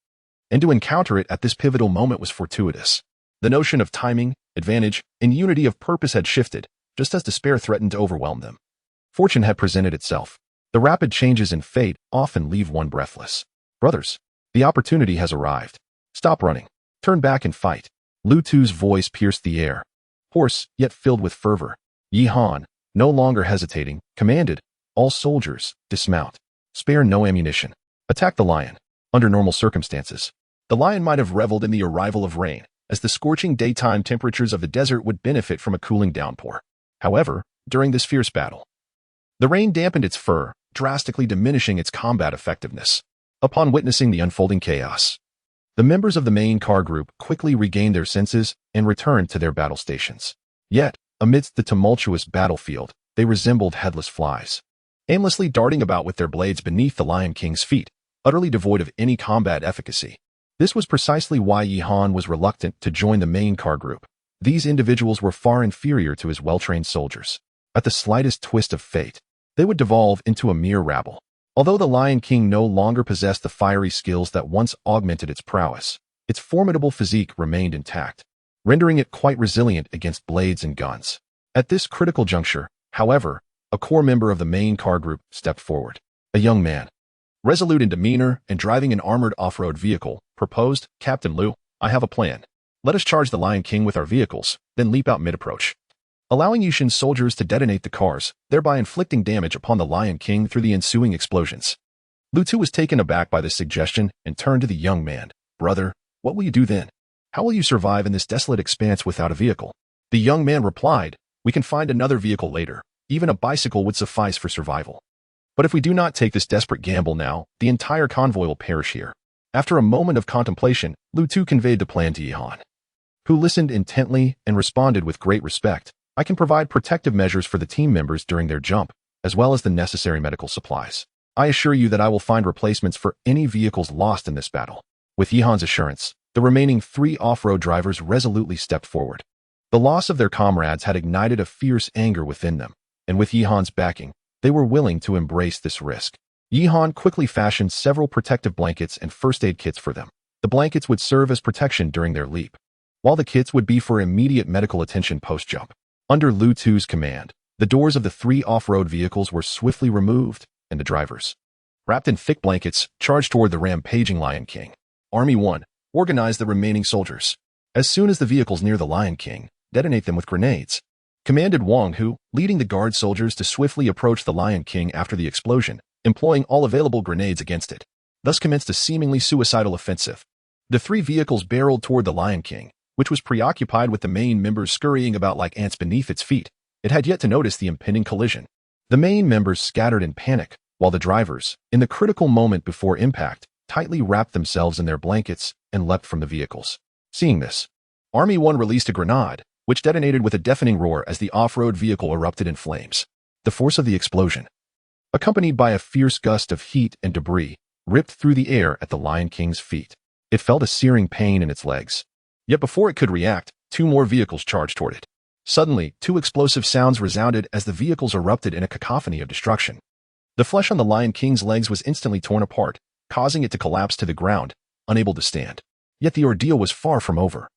Speaker 1: and to encounter it at this pivotal moment was fortuitous. The notion of timing, advantage, and unity of purpose had shifted, just as despair threatened to overwhelm them. Fortune had presented itself. The rapid changes in fate often leave one breathless. "Brothers, the opportunity has arrived. Stop running. Turn back and fight." Lu Tu's voice pierced the air, hoarse yet filled with fervor. Yihan, no longer hesitating, commanded, "All soldiers, dismount. Spare no ammunition. Attack the lion." Under normal circumstances, the lion might have reveled in the arrival of rain, as the scorching daytime temperatures of the desert would benefit from a cooling downpour. However, during this fierce battle, the rain dampened its fur, drastically diminishing its combat effectiveness. Upon witnessing the unfolding chaos, the members of the main car group quickly regained their senses and returned to their battle stations. Yet, amidst the tumultuous battlefield, they resembled headless flies, aimlessly darting about with their blades beneath the Lion King's feet, utterly devoid of any combat efficacy. This was precisely why Yihan was reluctant to join the main car group. These individuals were far inferior to his well-trained soldiers. At the slightest twist of fate, they would devolve into a mere rabble. Although the Lion King no longer possessed the fiery skills that once augmented its prowess, its formidable physique remained intact, rendering it quite resilient against blades and guns. At this critical juncture, however, a core member of the main car group stepped forward. A young man, resolute in demeanor and driving an armored off-road vehicle, proposed, "Captain Lu, I have a plan. Let us charge the Lion King with our vehicles, then leap out mid-approach, allowing Yushin's soldiers to detonate the cars, thereby inflicting damage upon the Lion King through the ensuing explosions." Lu Tu was taken aback by this suggestion and turned to the young man. "Brother, what will you do then? How will you survive in this desolate expanse without a vehicle?" The young man replied, "We can find another vehicle later. Even a bicycle would suffice for survival. But if we do not take this desperate gamble now, the entire convoy will perish here." After a moment of contemplation, Lu Tu conveyed the plan to Yihan, who listened intently and responded with great respect. "I can provide protective measures for the team members during their jump, as well as the necessary medical supplies. I assure you that I will find replacements for any vehicles lost in this battle." With Yihan's assurance, the remaining 3 off-road drivers resolutely stepped forward. The loss of their comrades had ignited a fierce anger within them, and with Yihan's backing, they were willing to embrace this risk. Yihan quickly fashioned several protective blankets and first aid kits for them. The blankets would serve as protection during their leap, while the kits would be for immediate medical attention post-jump. Under Lu Tu's command, The doors of the 3 off-road vehicles were swiftly removed, and the drivers, wrapped in thick blankets, charged toward the rampaging Lion King. Army 1 organized the remaining soldiers. As soon as the vehicles near the Lion King, detonate them with grenades. Commanded Wang Hu, leading the guard soldiers to swiftly approach the Lion King after the explosion, employing all available grenades against it. Thus commenced a seemingly suicidal offensive. The 3 vehicles barreled toward the Lion King, which was preoccupied with the main members scurrying about like ants beneath its feet. It had yet to notice the impending collision. The main members scattered in panic, while the drivers, in the critical moment before impact, tightly wrapped themselves in their blankets and leapt from the vehicles. Seeing this, Army 1 released a grenade, which detonated with a deafening roar as the off-road vehicle erupted in flames. The force of the explosion, accompanied by a fierce gust of heat and debris, ripped through the air at the Lion King's feet. It felt a searing pain in its legs. Yet before it could react, 2 more vehicles charged toward it. Suddenly, 2 explosive sounds resounded as the vehicles erupted in a cacophony of destruction. The flesh on the Lion King's legs was instantly torn apart, causing it to collapse to the ground, unable to stand. Yet the ordeal was far from over.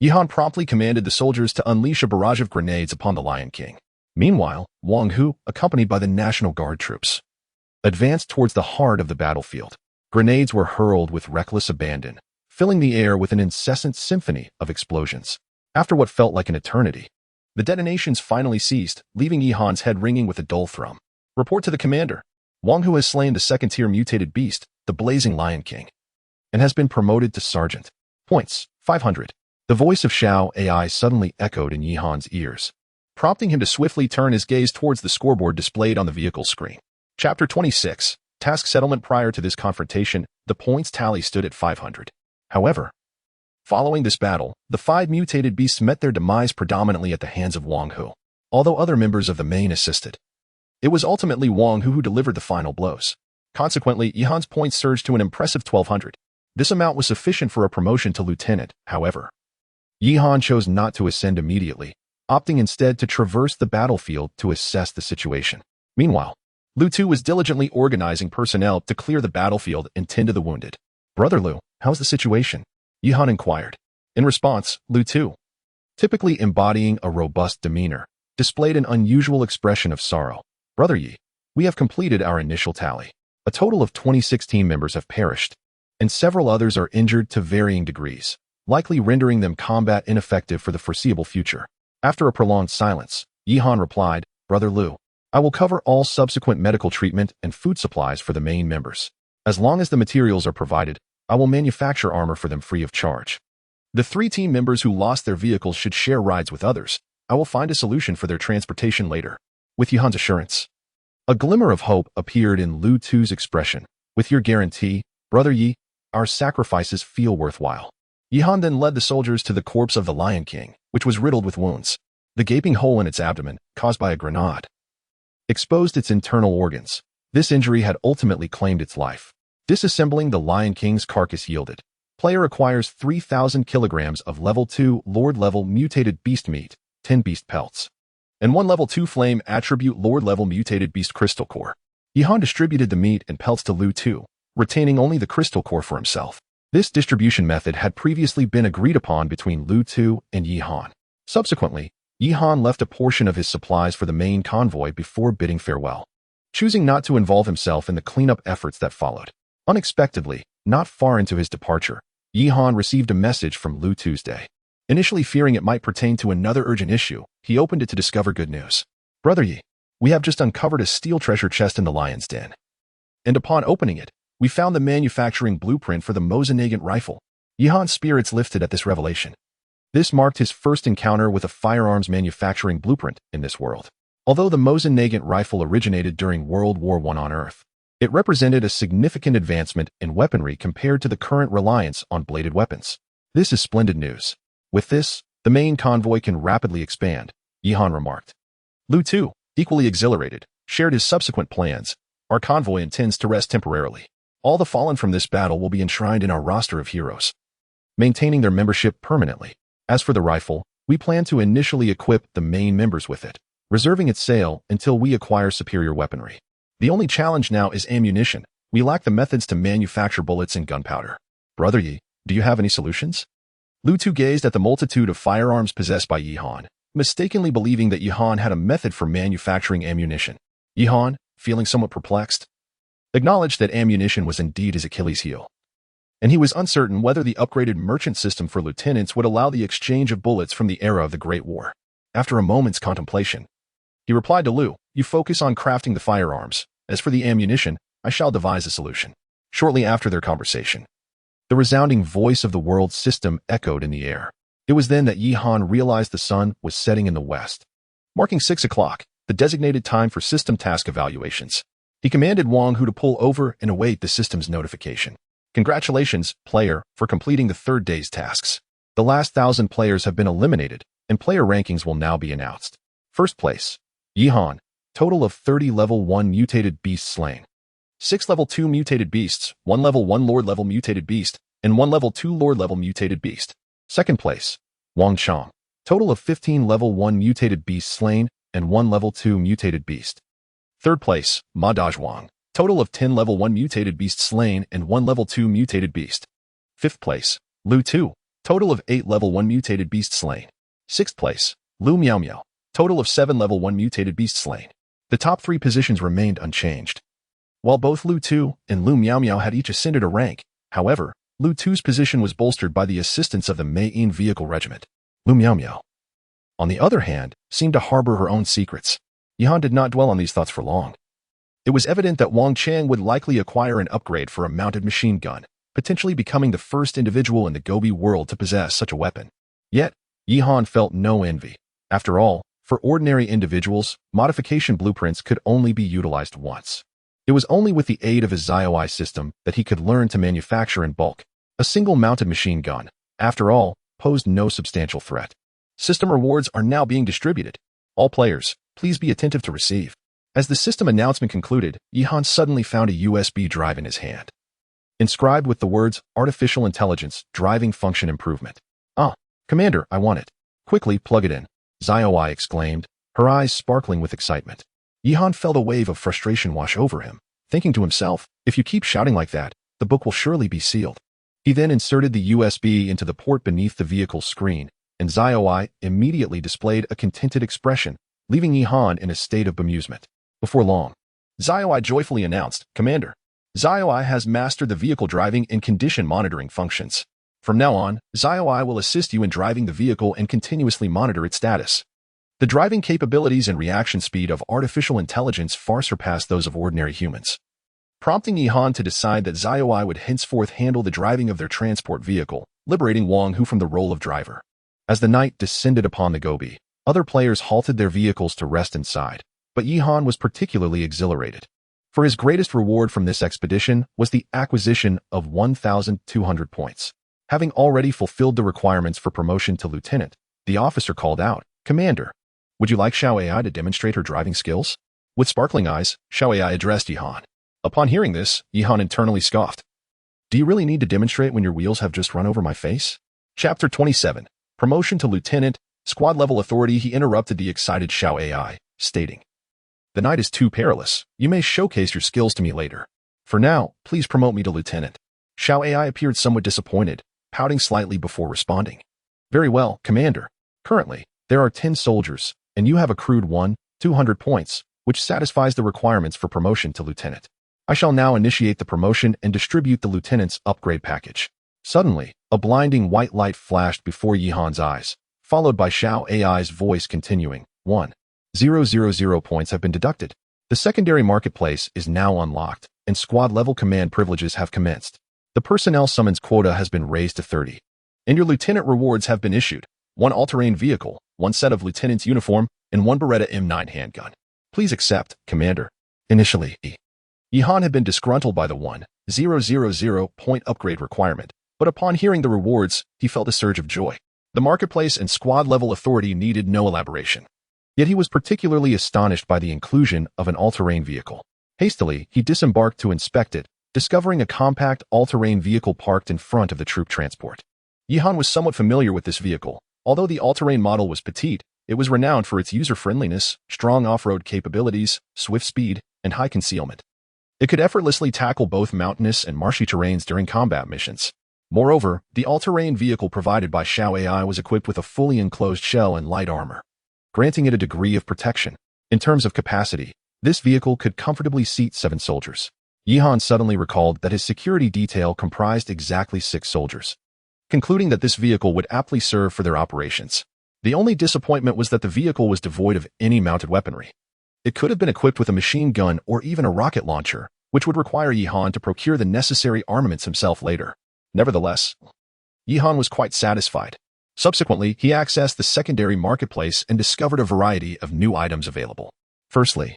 Speaker 1: Yihan promptly commanded the soldiers to unleash a barrage of grenades upon the Lion King. Meanwhile, Wang Hu, accompanied by the National Guard troops, advanced towards the heart of the battlefield. Grenades were hurled with reckless abandon, filling the air with an incessant symphony of explosions. After what felt like an eternity, the detonations finally ceased, leaving Yihan's head ringing with a dull thrum. Report to the commander. Wang Hu has slain the second-tier mutated beast, the blazing Lion King, and has been promoted to sergeant. Points, 500. The voice of Xiao AI suddenly echoed in Yihan's ears, prompting him to swiftly turn his gaze towards the scoreboard displayed on the vehicle screen. Chapter 26. Task settlement. Prior to this confrontation, the points tally stood at 500. However, following this battle, the 5 mutated beasts met their demise predominantly at the hands of Wang Hu, although other members of the main assisted. It was ultimately Wang Hu who delivered the final blows. Consequently, Yihan's points surged to an impressive 1,200. This amount was sufficient for a promotion to lieutenant. However, Yihan chose not to ascend immediately, opting instead to traverse the battlefield to assess the situation. Meanwhile, Lu Tu was diligently organizing personnel to clear the battlefield and tend to the wounded. Brother Lu, how's the situation? Yihan inquired. In response, Lu Tu, typically embodying a robust demeanor, displayed an unusual expression of sorrow. Brother Yi, we have completed our initial tally. A total of 26 team members have perished, and several others are injured to varying degrees, likely rendering them combat ineffective for the foreseeable future. After a prolonged silence, Yihan replied, Brother Lu, I will cover all subsequent medical treatment and food supplies for the main members. As long as the materials are provided, I will manufacture armor for them free of charge. The 3 team members who lost their vehicles should share rides with others. I will find a solution for their transportation later. With Yihan's assurance, a glimmer of hope appeared in Lu Tu's expression. With your guarantee, Brother Yi, our sacrifices feel worthwhile. Yihan then led the soldiers to the corpse of the Lion King, which was riddled with wounds. The gaping hole in its abdomen, caused by a grenade, exposed its internal organs. This injury had ultimately claimed its life. Disassembling the Lion King's carcass yielded. Player acquires 3,000 kilograms of level 2 Lord-level mutated beast meat, 10 beast pelts, and 1 level 2 flame attribute Lord-level mutated beast crystal core. Yihan distributed the meat and pelts to Lu Tu, retaining only the crystal core for himself. This distribution method had previously been agreed upon between Lu Tu and Yihan. Subsequently, Yihan left a portion of his supplies for the main convoy before bidding farewell, choosing not to involve himself in the cleanup efforts that followed. Unexpectedly, not far into his departure, Yihan received a message from Lu Tuesday. Initially fearing it might pertain to another urgent issue, he opened it to discover good news. Brother Yi, we have just uncovered a steel treasure chest in the lion's den. And upon opening it, we found the manufacturing blueprint for the Mosinagant rifle. Yihan's spirits lifted at this revelation. This marked his first encounter with a firearms manufacturing blueprint in this world. Although the Mosinagant rifle originated during World War I on Earth, it represented a significant advancement in weaponry compared to the current reliance on bladed weapons. This is splendid news. With this, the main convoy can rapidly expand, Yihan remarked. Lu Tu, equally exhilarated, shared his subsequent plans. Our convoy intends to rest temporarily. All the fallen from this battle will be enshrined in our roster of heroes, maintaining their membership permanently. As for the rifle, we plan to initially equip the main members with it, reserving its sale until we acquire superior weaponry. The only challenge now is ammunition. We lack the methods to manufacture bullets and gunpowder. Brother Yi, do you have any solutions? Lu Tu gazed at the multitude of firearms possessed by Yihan, mistakenly believing that Yihan had a method for manufacturing ammunition. Yihan, feeling somewhat perplexed, acknowledged that ammunition was indeed his Achilles heel, and he was uncertain whether the upgraded merchant system for lieutenants would allow the exchange of bullets from the era of the Great War. After a moment's contemplation, he replied to Liu, "You focus on crafting the firearms. As for the ammunition, I shall devise a solution." Shortly after their conversation, the resounding voice of the world system echoed in the air. It was then that Yihan realized the sun was setting in the west, marking 6 o'clock, the designated time for system task evaluations. He commanded Wang Hu to pull over and await the system's notification. "Congratulations, player, for completing the third day's tasks. The last 1,000 players have been eliminated, and player rankings will now be announced. First place, Yihan, total of 30 level 1 mutated beasts slain. 6 level 2 mutated beasts, 1 level 1 lord level mutated beast, and 1 level 2 lord level mutated beast. Second place, Wang Chang, total of 15 level 1 mutated beasts slain, and 1 level 2 mutated beast. Third place, Ma Dazhuang, total of 10 level 1 mutated beasts slain and 1 level 2 mutated beast. Fifth place, Lu Tu, total of 8 level 1 mutated beasts slain. Sixth place, Lu Miao Miao, total of 7 level 1 mutated beasts slain." The top 3 positions remained unchanged. While both Lu Tu and Lu Miao Miao had each ascended a rank, however, Lu Tu's position was bolstered by the assistance of the Mei-In Vehicle Regiment. Lu Miao Miao, on the other hand, seemed to harbor her own secrets. Yihan did not dwell on these thoughts for long. It was evident that Wang Chang would likely acquire an upgrade for a mounted machine gun, potentially becoming the first individual in the Gobi world to possess such a weapon. Yet, Yihan felt no envy. After all, for ordinary individuals, modification blueprints could only be utilized once. It was only with the aid of his Xiaoi system that he could learn to manufacture in bulk. A single mounted machine gun, after all, posed no substantial threat. System rewards are now being distributed. All players, please be attentive to receive. As the system announcement concluded, Yihan suddenly found a USB drive in his hand, inscribed with the words, "Artificial Intelligence, Driving Function Improvement." "Ah, Commander, I want it. Quickly plug it in," Xiaoi exclaimed, her eyes sparkling with excitement. Yihan felt a wave of frustration wash over him, thinking to himself, "If you keep shouting like that, the book will surely be sealed." He then inserted the USB into the port beneath the vehicle's screen, and Xiaoi immediately displayed a contented expression, leaving Yihan in a state of bemusement. Before long, Xiaoi joyfully announced, "Commander, Xiaoi has mastered the vehicle driving and condition monitoring functions. From now on, Xiaoi will assist you in driving the vehicle and continuously monitor its status." The driving capabilities and reaction speed of artificial intelligence far surpass those of ordinary humans, prompting Yihan to decide that Xiaoi would henceforth handle the driving of their transport vehicle, liberating Wang Hu from the role of driver. As the night descended upon the Gobi, other players halted their vehicles to rest inside, but Yihan was particularly exhilarated. For his greatest reward from this expedition was the acquisition of 1,200 points. Having already fulfilled the requirements for promotion to lieutenant, the officer called out, "Commander, would you like Xiao AI to demonstrate her driving skills?" With sparkling eyes, Xiao AI addressed Yihan. Upon hearing this, Yihan internally scoffed. "Do you really need to demonstrate when your wheels have just run over my face?" Chapter 27. Promotion to Lieutenant, Squad Level Authority. He interrupted the excited Xiao AI, stating, "The night is too perilous. You may showcase your skills to me later. For now, please promote me to Lieutenant." Xiao AI appeared somewhat disappointed, pouting slightly before responding. "Very well, Commander. Currently, there are 10 soldiers, and you have accrued 1,200 points, which satisfies the requirements for promotion to Lieutenant. I shall now initiate the promotion and distribute the Lieutenant's upgrade package." Suddenly, a blinding white light flashed before Yihan's eyes, followed by Xiao AI's voice continuing, 1,000 points have been deducted. The secondary marketplace is now unlocked, and squad-level command privileges have commenced. The personnel summons quota has been raised to 30, and your lieutenant rewards have been issued. 1 all-terrain vehicle, 1 set of lieutenant's uniform, and 1 Beretta M9 handgun. Please accept, Commander. Initially, Yihan had been disgruntled by the 1,000 point upgrade requirement, but upon hearing the rewards, he felt a surge of joy. The marketplace and squad-level authority needed no elaboration. Yet he was particularly astonished by the inclusion of an all-terrain vehicle. Hastily, he disembarked to inspect it, discovering a compact all-terrain vehicle parked in front of the troop transport. Yihan was somewhat familiar with this vehicle. Although the all-terrain model was petite, it was renowned for its user-friendliness, strong off-road capabilities, swift speed, and high concealment. It could effortlessly tackle both mountainous and marshy terrains during combat missions. Moreover, the all-terrain vehicle provided by Xiao AI was equipped with a fully enclosed shell and light armor. granting it a degree of protection. In terms of capacity, this vehicle could comfortably seat 7 soldiers. Yihan suddenly recalled that his security detail comprised exactly 6 soldiers, concluding that this vehicle would aptly serve for their operations. The only disappointment was that the vehicle was devoid of any mounted weaponry. It could have been equipped with a machine gun or even a rocket launcher, which would require Yihan to procure the necessary armaments himself later. Nevertheless, Yihan was quite satisfied. Subsequently, he accessed the secondary marketplace and discovered a variety of new items available. Firstly,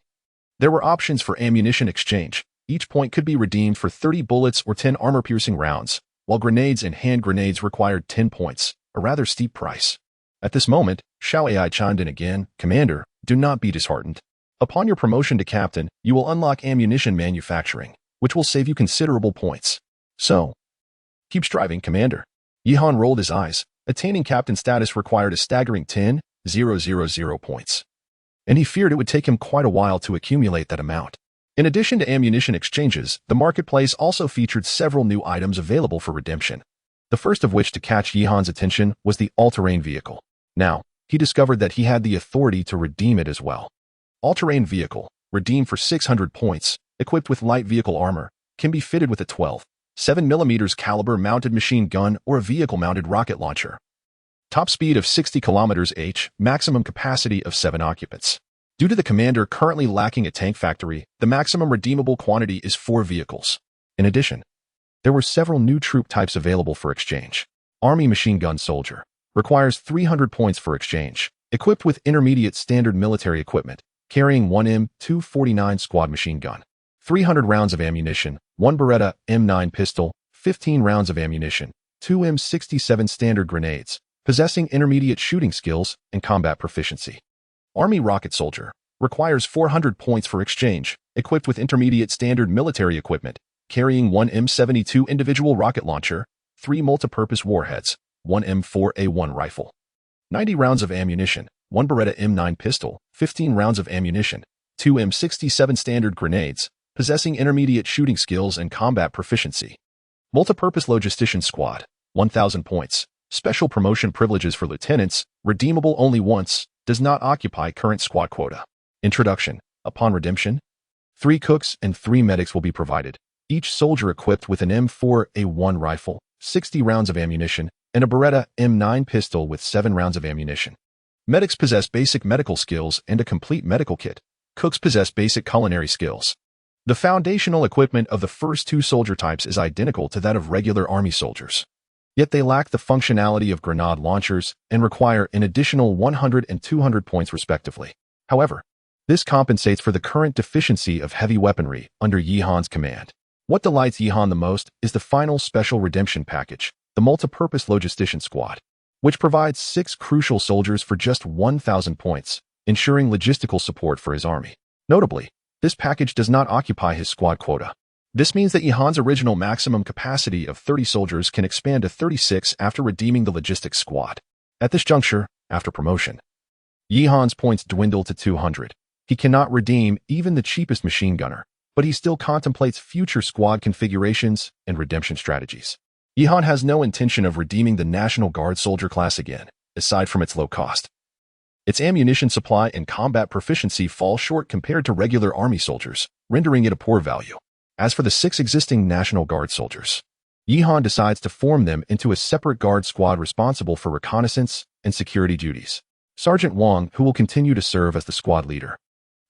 Speaker 1: there were options for ammunition exchange. Each point could be redeemed for 30 bullets or 10 armor-piercing rounds, while grenades and hand grenades required 10 points, a rather steep price. At this moment, Xiao Ai chimed in again. "Commander, do not be disheartened. Upon your promotion to captain, you will unlock ammunition manufacturing, which will save you considerable points. So, keep striving, Commander." Yihan rolled his eyes. Attaining captain status required a staggering 10,000 points, and he feared it would take him quite a while to accumulate that amount. In addition to ammunition exchanges, the marketplace also featured several new items available for redemption. The first of which to catch Yihan's attention was the all-terrain vehicle. Now, he discovered that he had the authority to redeem it as well. All-terrain vehicle, redeemed for 600 points, equipped with light vehicle armor, can be fitted with a 12.7mm caliber mounted machine gun or a vehicle-mounted rocket launcher. Top speed of 60 km/h, maximum capacity of 7 occupants. Due to the commander currently lacking a tank factory, the maximum redeemable quantity is 4 vehicles. In addition, there were several new troop types available for exchange. Army machine gun soldier requires 300 points for exchange, equipped with intermediate standard military equipment, carrying 1 M249 squad machine gun, 300 rounds of ammunition, 1 Beretta M9 pistol, 15 rounds of ammunition, 2 M67 standard grenades, possessing intermediate shooting skills and combat proficiency. Army rocket soldier requires 400 points for exchange, equipped with intermediate standard military equipment, carrying 1 M72 individual rocket launcher, 3 multipurpose warheads, 1 M4A1 rifle, 90 rounds of ammunition, 1 Beretta M9 pistol, 15 rounds of ammunition, 2 M67 standard grenades, possessing intermediate shooting skills and combat proficiency. Multipurpose logistician squad, 1,000 points. Special promotion privileges for lieutenants, redeemable only once, does not occupy current squad quota. Introduction. Upon redemption, 3 cooks and 3 medics will be provided, each soldier equipped with an M4A1 rifle, 60 rounds of ammunition, and a Beretta M9 pistol with 7 rounds of ammunition. Medics possess basic medical skills and a complete medical kit. Cooks possess basic culinary skills. The foundational equipment of the first 2 soldier types is identical to that of regular army soldiers. Yet they lack the functionality of grenade launchers and require an additional 100 and 200 points respectively. However, this compensates for the current deficiency of heavy weaponry under Yihan's command. What delights Yihan the most is the final special redemption package, the multipurpose logistician squad, which provides 6 crucial soldiers for just 1,000 points, ensuring logistical support for his army. Notably, this package does not occupy his squad quota. This means that Yihan's original maximum capacity of 30 soldiers can expand to 36 after redeeming the logistics squad. At this juncture, after promotion, Yihan's points dwindle to 200. He cannot redeem even the cheapest machine gunner, but he still contemplates future squad configurations and redemption strategies. Yihan has no intention of redeeming the National Guard soldier class again, aside from its low cost. Its ammunition supply and combat proficiency fall short compared to regular army soldiers, rendering it a poor value. As for the 6 existing National Guard soldiers, Yihan decides to form them into a separate guard squad responsible for reconnaissance and security duties. Sergeant Wang, who will continue to serve as the squad leader,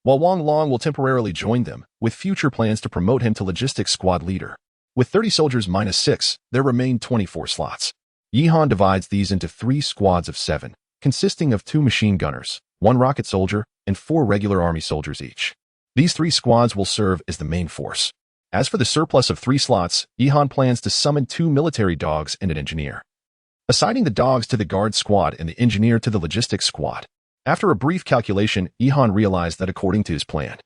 Speaker 1: while Wang Long will temporarily join them, with future plans to promote him to logistics squad leader. With 30 soldiers minus 6, there remain 24 slots. Yihan divides these into 3 squads of 7, consisting of 2 machine gunners, 1 rocket soldier, and 4 regular army soldiers each. These 3 squads will serve as the main force. As for the surplus of 3 slots, Yihan plans to summon 2 military dogs and an engineer, assigning the dogs to the guard squad and the engineer to the logistics squad. After a brief calculation, Yihan realized that according to his plan,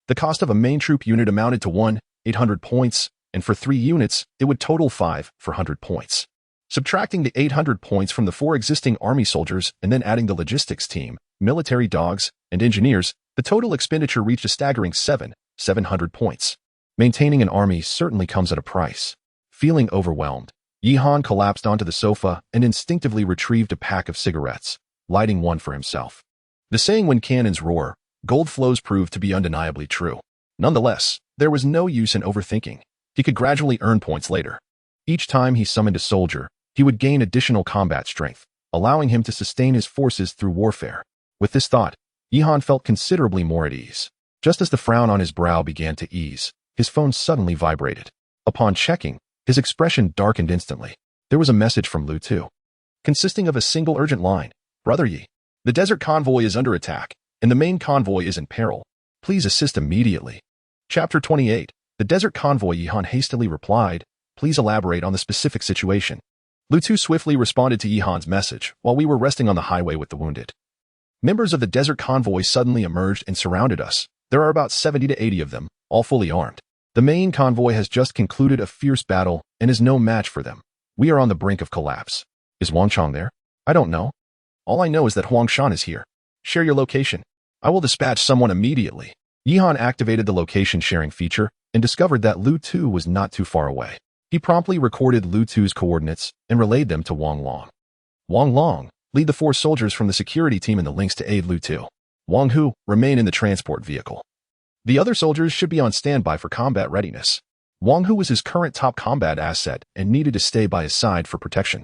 Speaker 1: the cost of a main troop unit amounted to 1,800 points, and for 3 units, it would total 5,400 points. Subtracting the 800 points from the 4 existing army soldiers and then adding the logistics team, military dogs, and engineers, the total expenditure reached a staggering 700 points. Maintaining an army certainly comes at a price. Feeling overwhelmed, Yihan collapsed onto the sofa and instinctively retrieved a pack of cigarettes, lighting one for himself. The saying "when cannons roar, gold flows" proved to be undeniably true. Nonetheless, there was no use in overthinking. He could gradually earn points later. Each time he summoned a soldier, he would gain additional combat strength, allowing him to sustain his forces through warfare. With this thought, Yihan felt considerably more at ease. Just as the frown on his brow began to ease, his phone suddenly vibrated. Upon checking, his expression darkened instantly. There was a message from Lu Tu, consisting of a single urgent line. "Brother Yi, the desert convoy is under attack, and the main convoy is in peril. Please assist immediately." Chapter 28. The desert convoy. Yihan hastily replied, "Please elaborate on the specific situation." Lu Tu swiftly responded to Yihan's message while we were resting on the highway with the wounded. Members of the desert convoy suddenly emerged and surrounded us. There are about 70 to 80 of them, all fully armed. The main convoy has just concluded a fierce battle and is no match for them. We are on the brink of collapse. Is Wang Chang there? I don't know. All I know is that Huang Shan is here. Share your location. I will dispatch someone immediately. Yihan activated the location sharing feature and discovered that Lu Tu was not too far away. He promptly recorded Lu Tu's coordinates and relayed them to Wang Long. Wang Long, lead the 4 soldiers from the security team in the links to aid Lu Tu. Wang Hu, remain in the transport vehicle. The other soldiers should be on standby for combat readiness. Wang Hu was his current top combat asset and needed to stay by his side for protection.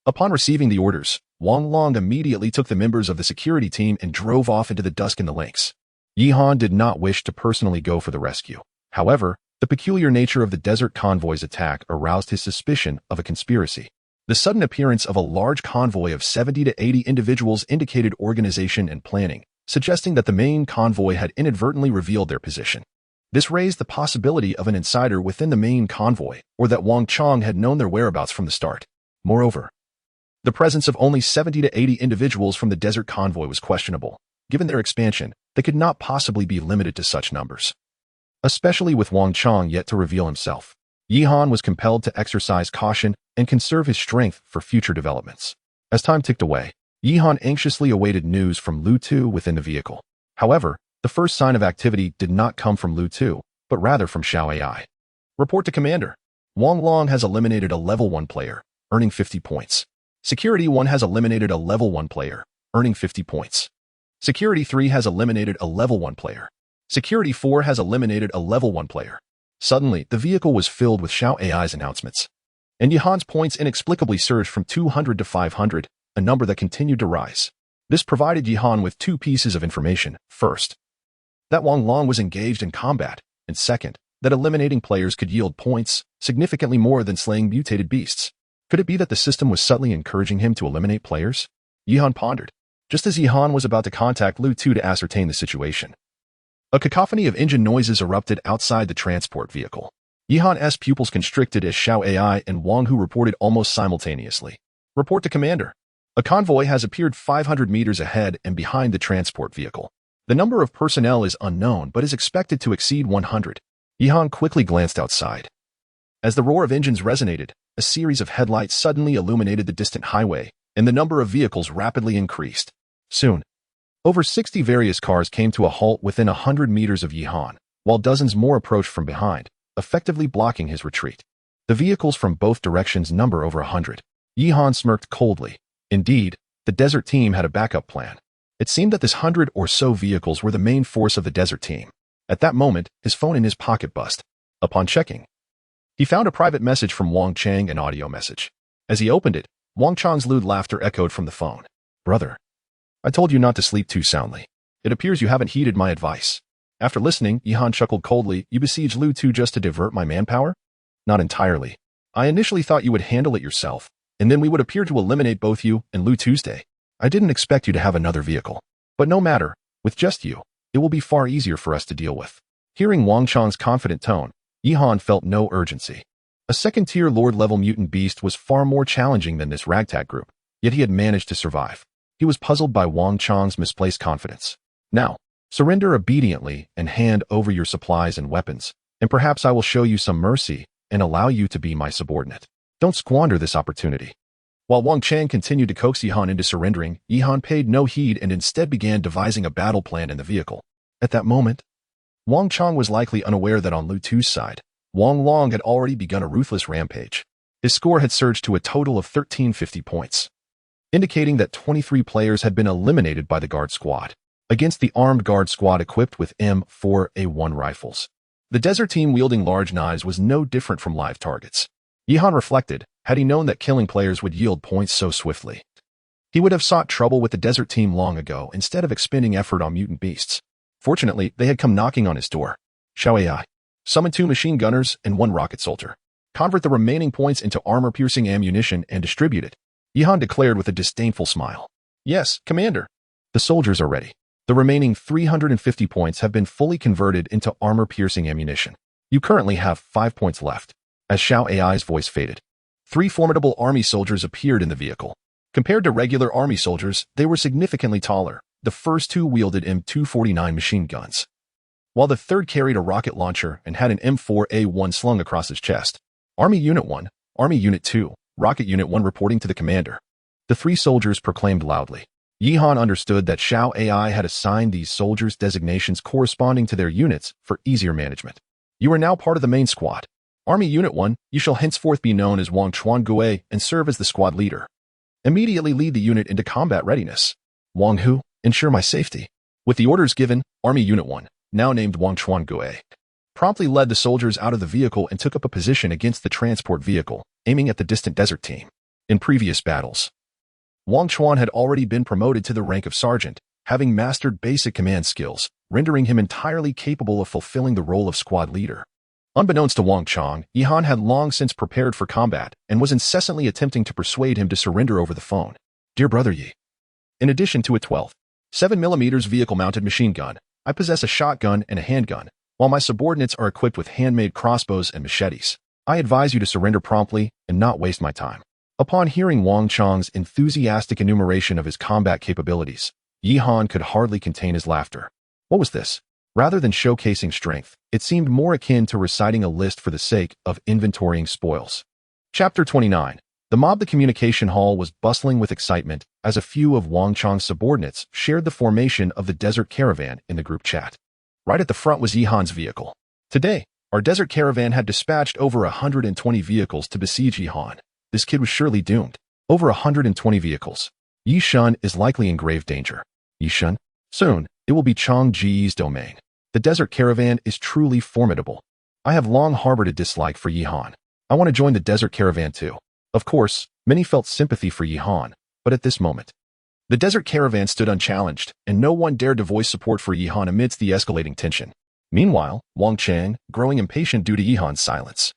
Speaker 1: Upon receiving the orders, Wang Long immediately took the members of the security team and drove off into the dusk in the links. Yihan did not wish to personally go for the rescue. However, the peculiar nature of the desert convoy's attack aroused his suspicion of a conspiracy. The sudden appearance of a large convoy of 70 to 80 individuals indicated organization and planning, suggesting that the main convoy had inadvertently revealed their position. This raised the possibility of an insider within the main convoy, or that Wang Chang had known their whereabouts from the start. Moreover, the presence of only 70 to 80 individuals from the desert convoy was questionable. Given their expansion, they could not possibly be limited to such numbers. Especially with Wang Chang yet to reveal himself, Yihan was compelled to exercise caution and conserve his strength for future developments. As time ticked away, Yihan anxiously awaited news from Lu Tu within the vehicle. However, the first sign of activity did not come from Lu Tu, but rather from Xiao AI. Report to Commander. Wang Long has eliminated a level 1 player, earning 50 points. Security 1 has eliminated a level 1 player, earning 50 points. Security 3 has eliminated a level 1 player. Security 4 has eliminated a level 1 player. Suddenly, the vehicle was filled with Xiao AI's announcements. And Yihan's points inexplicably surged from 200 to 500, a number that continued to rise. This provided Yihan with 2 pieces of information. First, that Wang Long was engaged in combat, and second, that eliminating players could yield points, significantly more than slaying mutated beasts. Could it be that the system was subtly encouraging him to eliminate players? Yihan pondered, just as Yihan was about to contact Lu Tu to ascertain the situation. A cacophony of engine noises erupted outside the transport vehicle. Yihan's pupils constricted as Xiao AI and Wang Hu reported almost simultaneously. Report to Commander. A convoy has appeared 500 meters ahead and behind the transport vehicle. The number of personnel is unknown but is expected to exceed 100. Yihan quickly glanced outside. As the roar of engines resonated, a series of headlights suddenly illuminated the distant highway, and the number of vehicles rapidly increased. Soon, over 60 various cars came to a halt within 100 meters of Yihan, while dozens more approached from behind, effectively blocking his retreat. The vehicles from both directions number over 100. Yihan smirked coldly. Indeed, the desert team had a backup plan. It seemed that this 100 or so vehicles were the main force of the desert team. At that moment, his phone in his pocket buzzed. Upon checking, he found a private message from Wang Chang, an audio message. As he opened it, Wang Chang's lewd laughter echoed from the phone. "Brother, I told you not to sleep too soundly. It appears you haven't heeded my advice." After listening, Yihan chuckled coldly. "You besieged Lu Tu just to divert my manpower?" "Not entirely. I initially thought you would handle it yourself, and then we would appear to eliminate both you and Lu Tuesday. I didn't expect you to have another vehicle. But no matter, with just you, it will be far easier for us to deal with." Hearing Wang Chang's confident tone, Yihan felt no urgency. A second-tier Lord-level mutant beast was far more challenging than this ragtag group, yet he had managed to survive. He was puzzled by Wang Chang's misplaced confidence. "Now, surrender obediently and hand over your supplies and weapons, and perhaps I will show you some mercy and allow you to be my subordinate. Don't squander this opportunity." While Wang Chang continued to coax Yihan into surrendering, Yihan paid no heed and instead began devising a battle plan in the vehicle. At that moment, Wang Chang was likely unaware that on Lu Tu's side, Wang Long had already begun a ruthless rampage. His score had surged to a total of 1350 points, indicating that 23 players had been eliminated by the guard squad. against the armed guard squad equipped with M4A1 rifles. The desert team wielding large knives was no different from live targets. Yihan reflected, had he known that killing players would yield points so swiftly, he would have sought trouble with the desert team long ago instead of expending effort on mutant beasts. Fortunately, they had come knocking on his door. Xiao AI. Summon 2 machine gunners and 1 rocket soldier. Convert the remaining points into armor-piercing ammunition and distribute it, Yihan declared with a disdainful smile. Yes, Commander. The soldiers are ready. The remaining 350 points have been fully converted into armor-piercing ammunition. You currently have 5 points left. As Xiao AI's voice faded, 3 formidable army soldiers appeared in the vehicle. Compared to regular army soldiers, they were significantly taller. The first 2 wielded M249 machine guns, while the third carried a rocket launcher and had an M4A1 slung across his chest. Army Unit 1, Army Unit 2, Rocket Unit 1 reporting to the commander. The 3 soldiers proclaimed loudly. Yihan understood that Xiao AI had assigned these soldiers designations corresponding to their units for easier management. You are now part of the main squad. Army Unit 1, you shall henceforth be known as Wang Chuan and serve as the squad leader. Immediately lead the unit into combat readiness. Wang Hu, ensure my safety. With the orders given, Army Unit 1, now named Wang Chuan promptly led the soldiers out of the vehicle and took up a position against the transport vehicle, aiming at the distant desert team. In previous battles, Wang Chuan had already been promoted to the rank of sergeant, having mastered basic command skills, rendering him entirely capable of fulfilling the role of squad leader. Unbeknownst to Wang Chang, Yihan had long since prepared for combat and was incessantly attempting to persuade him to surrender over the phone. Dear brother Yi, in addition to a 12.7mm vehicle-mounted machine gun, I possess a shotgun and a handgun, while my subordinates are equipped with handmade crossbows and machetes. I advise you to surrender promptly and not waste my time. Upon hearing Wang Chang's enthusiastic enumeration of his combat capabilities, Yihan could hardly contain his laughter. What was this? Rather than showcasing strength, it seemed more akin to reciting a list for the sake of inventorying spoils. Chapter 29. The mob. The communication hall was bustling with excitement as a few of Wang Chang's subordinates shared the formation of the desert caravan in the group chat. Right at the front was Yihan's vehicle. Today, our desert caravan had dispatched over 120 vehicles to besiege Yihan. This kid was surely doomed. Over 120 vehicles. Yi Shun is likely in grave danger. Yi Shun? Soon, it will be Chang Ji's domain. The desert caravan is truly formidable. I have long harbored a dislike for Yihan. I want to join the desert caravan too. Of course, many felt sympathy for Yihan, but at this moment, the desert caravan stood unchallenged, and no one dared to voice support for Yihan amidst the escalating tension. Meanwhile, Wang Chang, growing impatient due to Yihan's silence,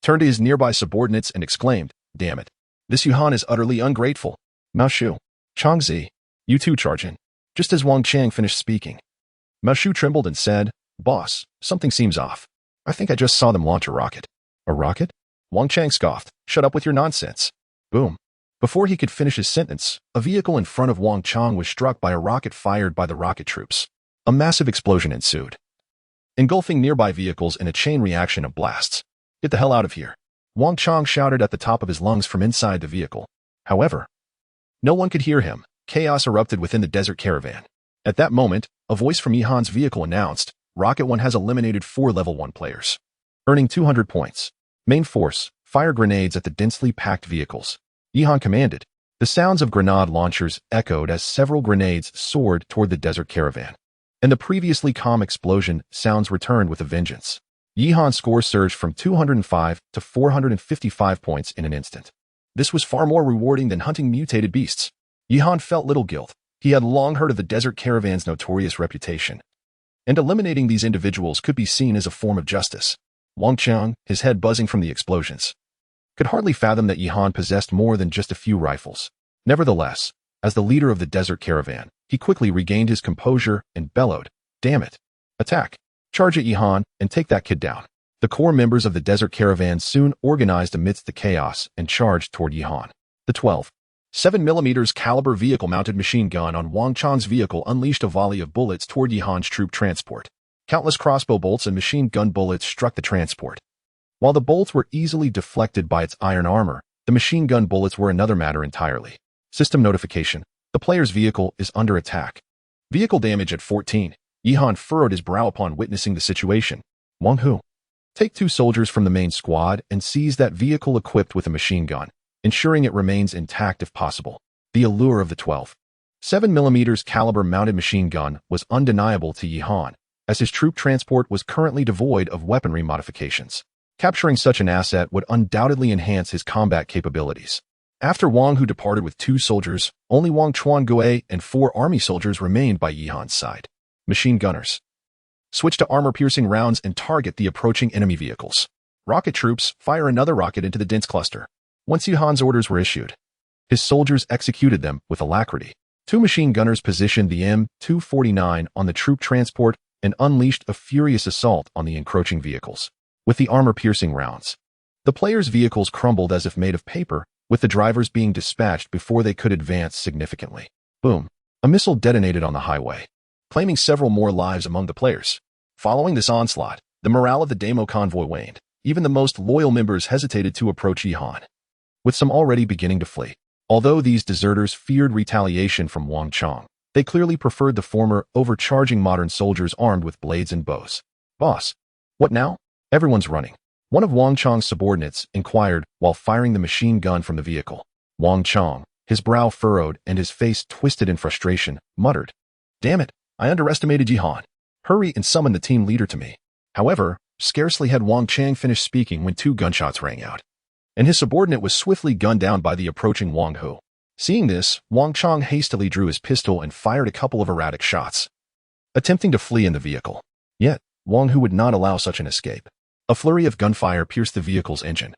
Speaker 1: turned to his nearby subordinates and exclaimed, Damn it. This Yihan is utterly ungrateful. Mao Shu, Chang Zi, you too charge in. Just as Wang Chang finished speaking, Mao Shu trembled and said, Boss, something seems off. I think I just saw them launch a rocket. A rocket? Wang Chang scoffed. Shut up with your nonsense. Boom. Before he could finish his sentence, a vehicle in front of Wang Chang was struck by a rocket fired by the rocket troops. A massive explosion ensued, engulfing nearby vehicles in a chain reaction of blasts. Get the hell out of here. Wang Chang shouted at the top of his lungs from inside the vehicle. However, no one could hear him. Chaos erupted within the desert caravan. At that moment, a voice from Yihan's vehicle announced, Rocket 1 has eliminated 4 level 1 players, earning 200 points. Main force, fire grenades at the densely packed vehicles. Yihan commanded. The sounds of grenade launchers echoed as several grenades soared toward the desert caravan. And the previously calm explosion sounds returned with a vengeance. Yihan's score surged from 205 to 455 points in an instant. This was far more rewarding than hunting mutated beasts. Yihan felt little guilt. He had long heard of the desert caravan's notorious reputation, and eliminating these individuals could be seen as a form of justice. Wang Chang, his head buzzing from the explosions, could hardly fathom that Yihan possessed more than just a few rifles. Nevertheless, as the leader of the desert caravan, he quickly regained his composure and bellowed, Damn it! Attack! Charge at Yihan and take that kid down. The core members of the desert caravan soon organized amidst the chaos and charged toward Yihan. The 12.7mm caliber vehicle-mounted machine gun on Wang Chang's vehicle unleashed a volley of bullets toward Yihan's troop transport. Countless crossbow bolts and machine gun bullets struck the transport. While the bolts were easily deflected by its iron armor, the machine gun bullets were another matter entirely. System notification. The player's vehicle is under attack. Vehicle damage at 14. Yihan furrowed his brow upon witnessing the situation. Wang Hu, take 2 soldiers from the main squad and seize that vehicle equipped with a machine gun, ensuring it remains intact if possible. The allure of the 7mm caliber mounted machine gun was undeniable to Yihan, as his troop transport was currently devoid of weaponry modifications. Capturing such an asset would undoubtedly enhance his combat capabilities. After Wang Hu departed with 2 soldiers, only Wang Chuangue and 4 army soldiers remained by Yihan's side. Machine gunners. Switch to armor-piercing rounds and target the approaching enemy vehicles. Rocket troops fire another rocket into the dense cluster. Once Yihan's orders were issued, his soldiers executed them with alacrity. 2 machine gunners positioned the M249 on the troop transport and unleashed a furious assault on the encroaching vehicles. With the armor-piercing rounds, the players' vehicles crumbled as if made of paper, with the drivers being dispatched before they could advance significantly. Boom! A missile detonated on the highway, claiming several more lives among the players. Following this onslaught, the morale of the demo convoy waned. Even the most loyal members hesitated to approach Yihan, with some already beginning to flee. Although these deserters feared retaliation from Wang Chong, they clearly preferred the former, overcharging modern soldiers armed with blades and bows. Boss, what now? Everyone's running. One of Wang Chong's subordinates inquired while firing the machine gun from the vehicle. Wang Chong, his brow furrowed and his face twisted in frustration, muttered, "Damn it, I underestimated Yihan. Hurry and summon the team leader to me." However, scarcely had Wang Chang finished speaking when 2 gunshots rang out, and his subordinate was swiftly gunned down by the approaching Wang Hu. Seeing this, Wang Chong hastily drew his pistol and fired a couple of erratic shots, attempting to flee in the vehicle. Yet, Wang Hu would not allow such an escape. A flurry of gunfire pierced the vehicle's engine,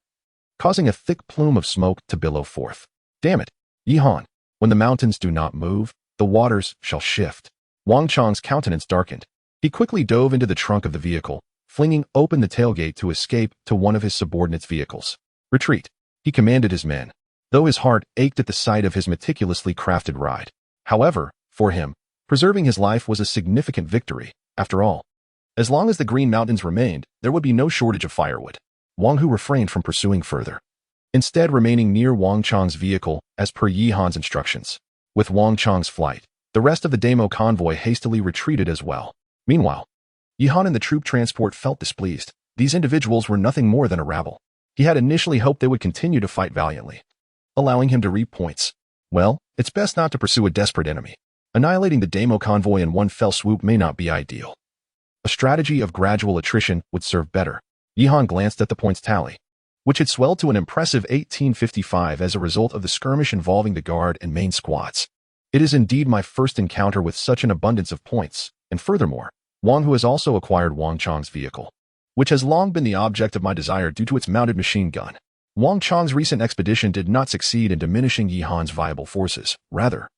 Speaker 1: causing a thick plume of smoke to billow forth. Damn it, Yihan, when the mountains do not move, the waters shall shift. Wang Chong's countenance darkened. He quickly dove into the trunk of the vehicle, flinging open the tailgate to escape to one of his subordinates' vehicles. Retreat, he commanded his men, though his heart ached at the sight of his meticulously crafted ride. However, for him, preserving his life was a significant victory. After all, as long as the Green Mountains remained, there would be no shortage of firewood. Wang Hu refrained from pursuing further, instead remaining near Wang Chong's vehicle as per Yihan's instructions. With Wang Chong's flight, the rest of the demo convoy hastily retreated as well. Meanwhile, Yihan and the troop transport felt displeased. These individuals were nothing more than a rabble. He had initially hoped they would continue to fight valiantly, allowing him to reap points. Well, it's best not to pursue a desperate enemy. Annihilating the demo convoy in one fell swoop may not be ideal. A strategy of gradual attrition would serve better. Yihan glanced at the points tally, which had swelled to an impressive 1855 as a result of the skirmish involving the guard and main squads. It is indeed my first encounter with such an abundance of points, and furthermore, Wang Hu has also acquired Wang Chong's vehicle, which has long been the object of my desire due to its mounted machine gun. Wang Chong's recent expedition did not succeed in diminishing Yihan's viable forces. Rather,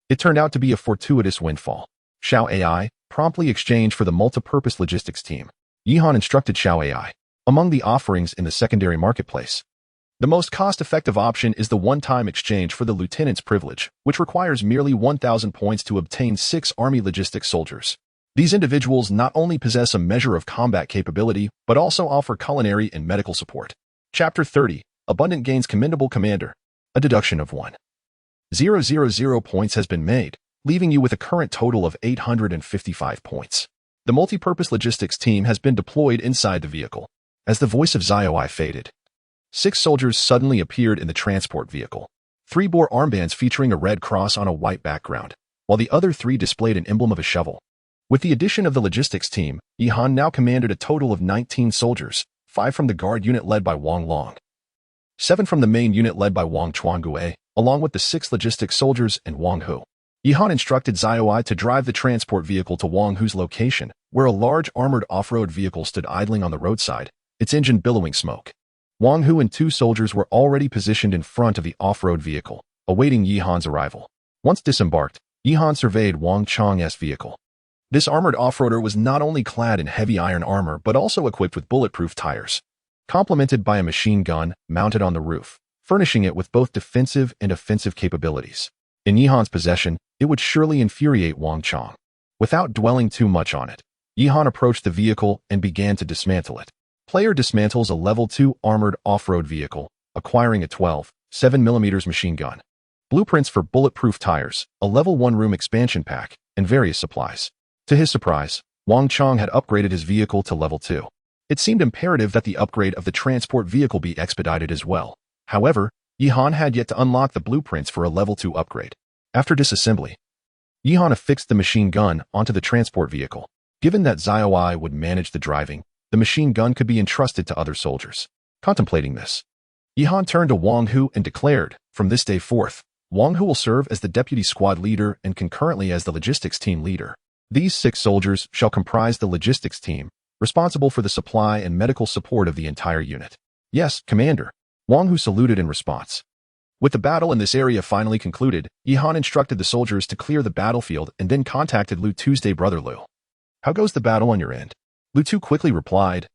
Speaker 1: it turned out to be a fortuitous windfall. Xiao AI promptly exchanged for the multipurpose logistics team. Yihan instructed Xiao AI, among the offerings in the secondary marketplace, the most cost-effective option is the one-time exchange for the lieutenant's privilege, which requires merely 1,000 points to obtain 6 army logistics soldiers. These individuals not only possess a measure of combat capability, but also offer culinary and medical support. Chapter 30, Abundant Gains Commendable Commander. A deduction of 1,000 points has been made, leaving you with a current total of 855 points. The multi-purpose logistics team has been deployed inside the vehicle. As the voice of Xiaoi faded, 6 soldiers suddenly appeared in the transport vehicle. 3 bore armbands featuring a red cross on a white background, while the other 3 displayed an emblem of a shovel. With the addition of the logistics team, Yihan now commanded a total of 19 soldiers, 5 from the guard unit led by Wang Long, 7 from the main unit led by Wang Chuangue, along with the 6 logistics soldiers and Wang Hu. Yihan instructed Xiaoi to drive the transport vehicle to Wang Hu's location, where a large armored off-road vehicle stood idling on the roadside, its engine billowing smoke. Wang Hu and 2 soldiers were already positioned in front of the off-road vehicle, awaiting Yihan's arrival. Once disembarked, Yihan surveyed Wang Chong's vehicle. This armored off-roader was not only clad in heavy iron armor but also equipped with bulletproof tires, complemented by a machine gun mounted on the roof, furnishing it with both defensive and offensive capabilities. In Yihan's possession, it would surely infuriate Wang Chong. Without dwelling too much on it, Yihan approached the vehicle and began to dismantle it. Player dismantles a level 2 armored off-road vehicle, acquiring a 12.7mm machine gun, blueprints for bulletproof tires, a level 1 room expansion pack, and various supplies. To his surprise, Wang Chong had upgraded his vehicle to level 2. It seemed imperative that the upgrade of the transport vehicle be expedited as well. However, Yihan had yet to unlock the blueprints for a level 2 upgrade. After disassembly, Yihan affixed the machine gun onto the transport vehicle. Given that Xiaoi would manage the driving, the machine gun could be entrusted to other soldiers. Contemplating this, Yihan turned to Wang Hu and declared, from this day forth, Wang Hu will serve as the deputy squad leader and concurrently as the logistics team leader. These 6 soldiers shall comprise the logistics team, responsible for the supply and medical support of the entire unit. Yes, Commander. Wang Hu saluted in response. With the battle in this area finally concluded, Yihan instructed the soldiers to clear the battlefield and then contacted Lu Tu's brother Lu. How goes the battle on your end? Lu Tu quickly replied,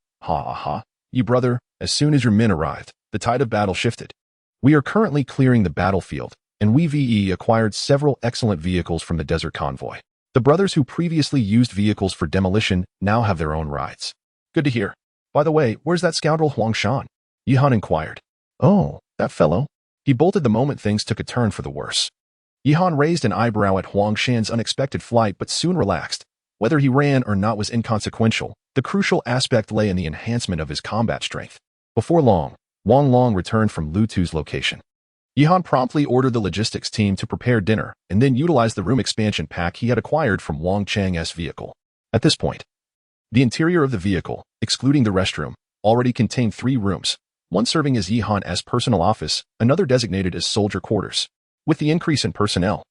Speaker 1: You brother, as soon as your men arrived, the tide of battle shifted. We are currently clearing the battlefield, and we acquired several excellent vehicles from the desert convoy. The brothers who previously used vehicles for demolition now have their own rides. Good to hear. By the way, where's that scoundrel Huang Shan? Yihan inquired. Oh, that fellow. He bolted the moment things took a turn for the worse. Yihan raised an eyebrow at Huang Shan's unexpected flight but soon relaxed. Whether he ran or not was inconsequential. The crucial aspect lay in the enhancement of his combat strength. Before long, Wang Long returned from Lu Tu's location. Yihan promptly ordered the logistics team to prepare dinner and then utilized the room expansion pack he had acquired from Wang Chang's vehicle. At this point, the interior of the vehicle, excluding the restroom, already contained 3 rooms, one serving as Yihan's personal office, another designated as soldier quarters. With the increase in personnel,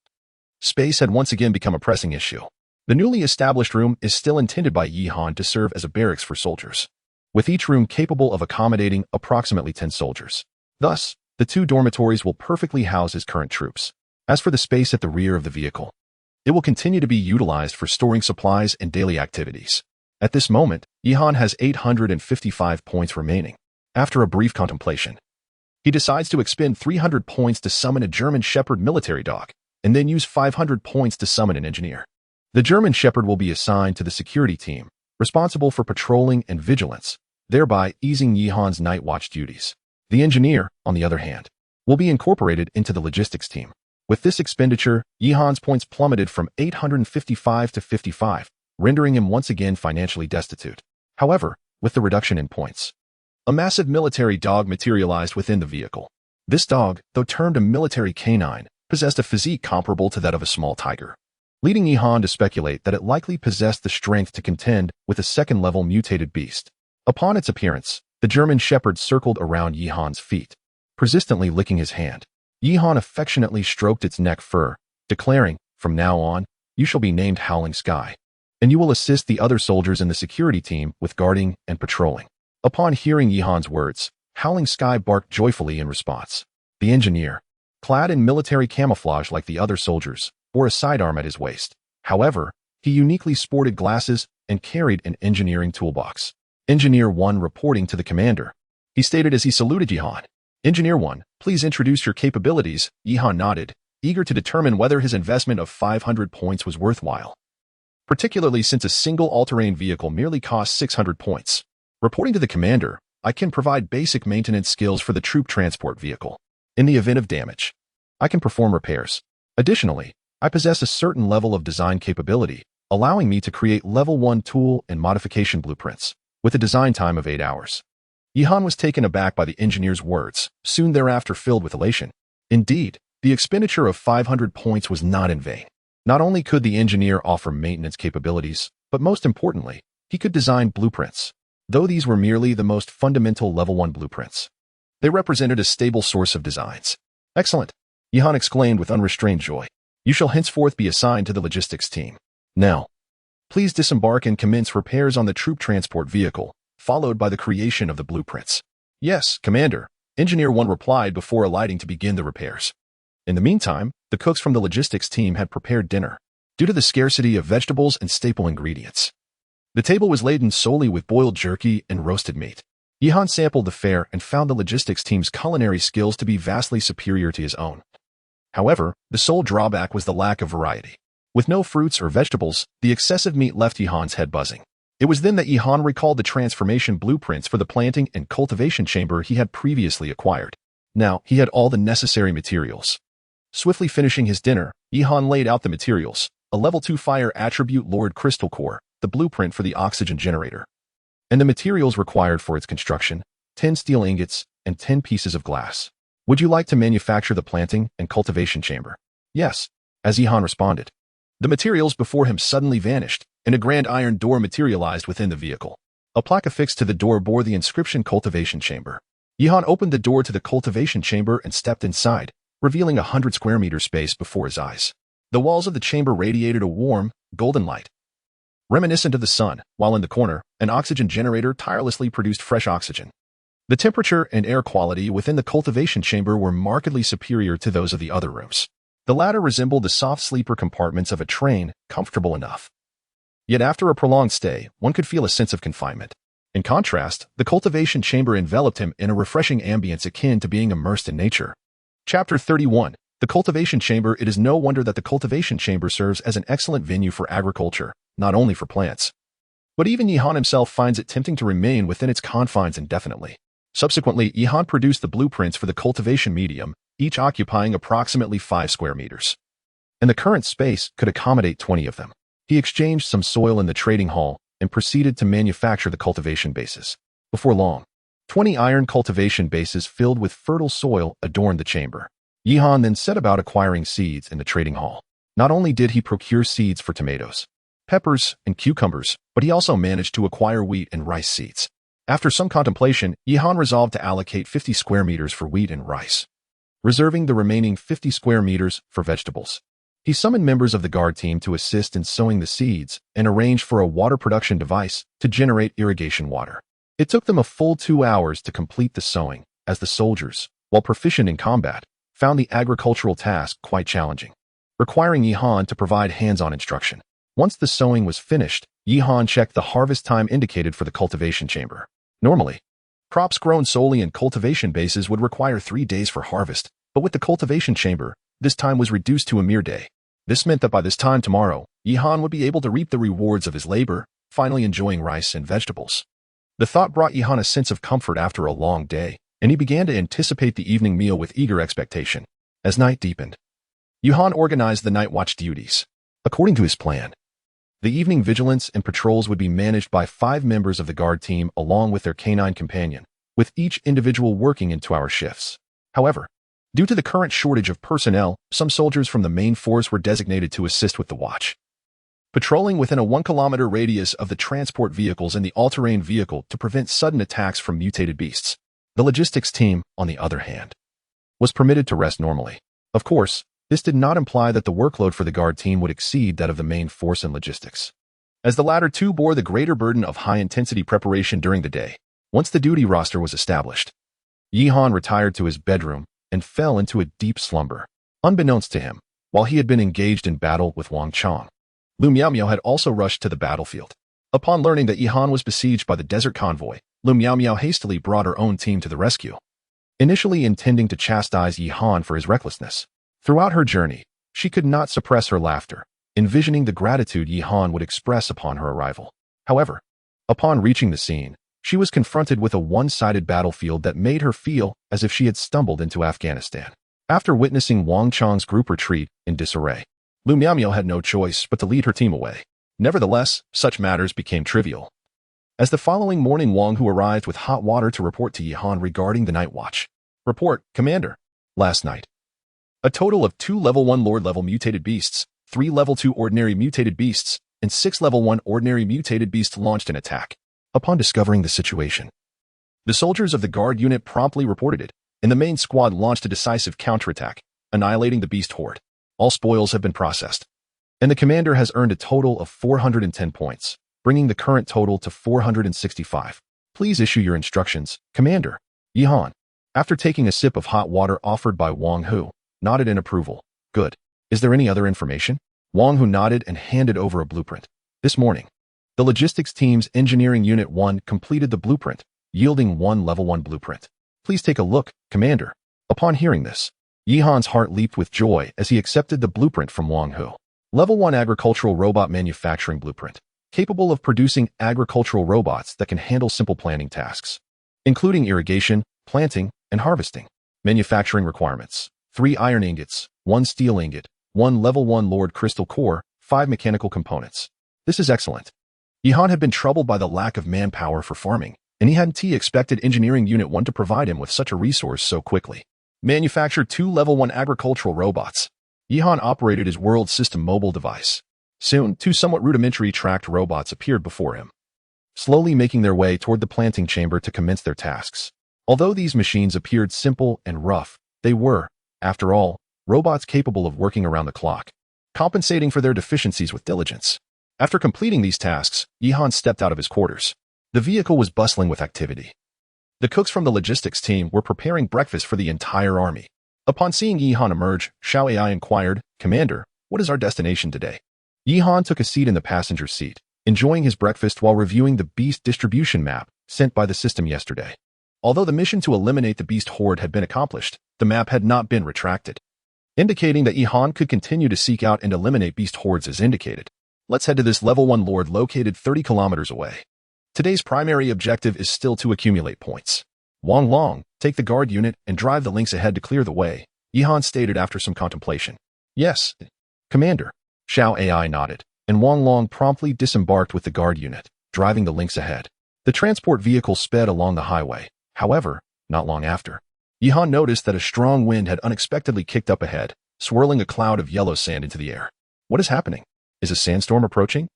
Speaker 1: space had once again become a pressing issue. The newly established room is still intended by Yihan to serve as a barracks for soldiers, with each room capable of accommodating approximately 10 soldiers. Thus, the 2 dormitories will perfectly house his current troops. As for the space at the rear of the vehicle, it will continue to be utilized for storing supplies and daily activities. At this moment, Yihan has 855 points remaining. After a brief contemplation, he decides to expend 300 points to summon a German Shepherd military dog, and then use 500 points to summon an engineer. The German Shepherd will be assigned to the security team, responsible for patrolling and vigilance, thereby easing Yihan's night watch duties. The engineer, on the other hand, will be incorporated into the logistics team. With this expenditure, Yihan's points plummeted from 855 to 55, rendering him once again financially destitute. However, with the reduction in points, a massive military dog materialized within the vehicle. This dog, though termed a military canine, possessed a physique comparable to that of a small tiger, leading Yihan to speculate that it likely possessed the strength to contend with a second-level mutated beast. Upon its appearance, the German Shepherd circled around Yihan's feet, persistently licking his hand. Yihan affectionately stroked its neck fur, declaring, from now on, you shall be named Howling Sky, and you will assist the other soldiers in the security team with guarding and patrolling. Upon hearing Yihan's words, Howling Sky barked joyfully in response. The engineer, clad in military camouflage like the other soldiers, bore a sidearm at his waist. However, he uniquely sported glasses and carried an engineering toolbox. Engineer 1 reporting to the commander. He stated as he saluted Yihan. Engineer 1, please introduce your capabilities. Yihan nodded, eager to determine whether his investment of 500 points was worthwhile, particularly since a single all-terrain vehicle merely costs 600 points. Reporting to the commander, I can provide basic maintenance skills for the troop transport vehicle. In the event of damage, I can perform repairs. Additionally, I possess a certain level of design capability, allowing me to create level 1 tool and modification blueprints, with a design time of 8 hours. Yihan was taken aback by the engineer's words, soon thereafter filled with elation. Indeed, the expenditure of 500 points was not in vain. Not only could the engineer offer maintenance capabilities, but most importantly, he could design blueprints. Though these were merely the most fundamental level 1 blueprints, they represented a stable source of designs. Excellent, Yihan exclaimed with unrestrained joy. You shall henceforth be assigned to the logistics team. Now, please disembark and commence repairs on the troop transport vehicle, followed by the creation of the blueprints. Yes, Commander, Engineer 1 replied before alighting to begin the repairs. In the meantime, the cooks from the logistics team had prepared dinner. Due to the scarcity of vegetables and staple ingredients, the table was laden solely with boiled jerky and roasted meat. Yihan sampled the fare and found the logistics team's culinary skills to be vastly superior to his own. However, the sole drawback was the lack of variety. With no fruits or vegetables, the excessive meat left Yihan's head buzzing. It was then that Yihan recalled the transformation blueprints for the planting and cultivation chamber he had previously acquired. Now, he had all the necessary materials. Swiftly finishing his dinner, Yihan laid out the materials: a level 2 fire attribute Lord Crystal Core, the blueprint for the oxygen generator, and the materials required for its construction: 10 steel ingots and 10 pieces of glass. Would you like to manufacture the planting and cultivation chamber? Yes, as Yihan responded. The materials before him suddenly vanished, and a grand iron door materialized within the vehicle. A plaque affixed to the door bore the inscription Cultivation Chamber. Yihan opened the door to the cultivation chamber and stepped inside, revealing 100 square meter space before his eyes. The walls of the chamber radiated a warm, golden light, reminiscent of the sun, while in the corner, an oxygen generator tirelessly produced fresh oxygen. The temperature and air quality within the cultivation chamber were markedly superior to those of the other rooms. The latter resembled the soft sleeper compartments of a train, comfortable enough. Yet after a prolonged stay, one could feel a sense of confinement. In contrast, the cultivation chamber enveloped him in a refreshing ambience akin to being immersed in nature. Chapter 31. The cultivation chamber. It is no wonder that the cultivation chamber serves as an excellent venue for agriculture, not only for plants. But even Yihan himself finds it tempting to remain within its confines indefinitely. Subsequently, Yihan produced the blueprints for the cultivation medium, each occupying approximately 5 square meters. And the current space could accommodate 20 of them. He exchanged some soil in the trading hall and proceeded to manufacture the cultivation bases. Before long, 20 iron cultivation bases filled with fertile soil adorned the chamber. Yihan then set about acquiring seeds in the trading hall. Not only did he procure seeds for tomatoes, peppers, and cucumbers, but he also managed to acquire wheat and rice seeds. After some contemplation, Yihan resolved to allocate 50 square meters for wheat and rice, reserving the remaining 50 square meters for vegetables. He summoned members of the guard team to assist in sowing the seeds and arranged for a water production device to generate irrigation water. It took them a full 2 hours to complete the sowing, as the soldiers, while proficient in combat, found the agricultural task quite challenging, requiring Yihan to provide hands-on instruction. Once the sowing was finished, Yihan checked the harvest time indicated for the cultivation chamber. Normally, crops grown solely in cultivation bases would require 3 days for harvest, but with the cultivation chamber, this time was reduced to a mere day. This meant that by this time tomorrow, Yihan would be able to reap the rewards of his labor, finally enjoying rice and vegetables. The thought brought Yihan a sense of comfort after a long day, and he began to anticipate the evening meal with eager expectation. As night deepened, Yihan organized the night watch duties. According to his plan, the evening vigilance and patrols would be managed by 5 members of the guard team along with their canine companion, with each individual working in 2-hour shifts. However, due to the current shortage of personnel, some soldiers from the main force were designated to assist with the watch, patrolling within a 1-kilometer radius of the transport vehicles and the all-terrain vehicle to prevent sudden attacks from mutated beasts. The logistics team, on the other hand, was permitted to rest normally. Of course, this did not imply that the workload for the guard team would exceed that of the main force and logistics, as the latter two bore the greater burden of high-intensity preparation during the day. Once the duty roster was established, Yihan retired to his bedroom and fell into a deep slumber. Unbeknownst to him, while he had been engaged in battle with Wang Chang, Lu Miaomiao had also rushed to the battlefield. Upon learning that Yihan was besieged by the desert convoy, Lu Miaomiao hastily brought her own team to the rescue, initially intending to chastise Yihan for his recklessness. Throughout her journey, she could not suppress her laughter, envisioning the gratitude Yihan would express upon her arrival. However, upon reaching the scene, she was confronted with a one-sided battlefield that made her feel as if she had stumbled into Afghanistan. After witnessing Wang Chang's group retreat in disarray, Lu Miaomiao had no choice but to lead her team away. Nevertheless, such matters became trivial, as the following morning Wang Hu arrived with hot water to report to Yihan regarding the night watch. Report, Commander. Last night, a total of 2 level 1 Lord level mutated beasts, 3 level 2 ordinary mutated beasts, and 6 level 1 ordinary mutated beasts launched an attack. Upon discovering the situation, the soldiers of the guard unit promptly reported it, and the main squad launched a decisive counterattack, annihilating the beast horde. All spoils have been processed, and the commander has earned a total of 410 points, bringing the current total to 465. Please issue your instructions, Commander. Yihan, after taking a sip of hot water offered by Wang Hu, nodded in approval. Good. Is there any other information? Wang Hu nodded and handed over a blueprint. This morning, the logistics team's engineering unit 1 completed the blueprint, yielding 1 level 1 blueprint. Please take a look, Commander. Upon hearing this, Yihan's heart leaped with joy as he accepted the blueprint from Wang Hu. Level 1 agricultural robot manufacturing blueprint, capable of producing agricultural robots that can handle simple planning tasks, including irrigation, planting, and harvesting. Manufacturing requirements: 3 iron ingots, 1 steel ingot, 1 level 1 Lord crystal core, 5 mechanical components. This is excellent. Yihan had been troubled by the lack of manpower for farming, and he hadn't expected Engineering Unit 1 to provide him with such a resource so quickly. Manufacture 2 level 1 agricultural robots. Yihan operated his world system mobile device, Soon, two somewhat rudimentary tracked robots appeared before him, slowly making their way toward the planting chamber to commence their tasks. Although these machines appeared simple and rough, they were, after all, robots capable of working around the clock, compensating for their deficiencies with diligence. After completing these tasks, Yihan stepped out of his quarters. The vehicle was bustling with activity. The cooks from the logistics team were preparing breakfast for the entire army. Upon seeing Yihan emerge, Xiao Ai inquired, "Commander, what is our destination today?" Yihan took a seat in the passenger seat, enjoying his breakfast while reviewing the beast distribution map sent by the system yesterday. Although the mission to eliminate the beast horde had been accomplished, the map had not been retracted, indicating that Yihan could continue to seek out and eliminate beast hordes as indicated. Let's head to this level 1 lord located 30 kilometers away. Today's primary objective is still to accumulate points. Wang Long, take the guard unit and drive the links ahead to clear the way, Yihan stated after some contemplation. Yes, Commander. Xiao Ai nodded, and Wang Long promptly disembarked with the guard unit, driving the links ahead. The transport vehicle sped along the highway. However, not long after, Yihan noticed that a strong wind had unexpectedly kicked up ahead, swirling a cloud of yellow sand into the air. What is happening? Is a sandstorm approaching?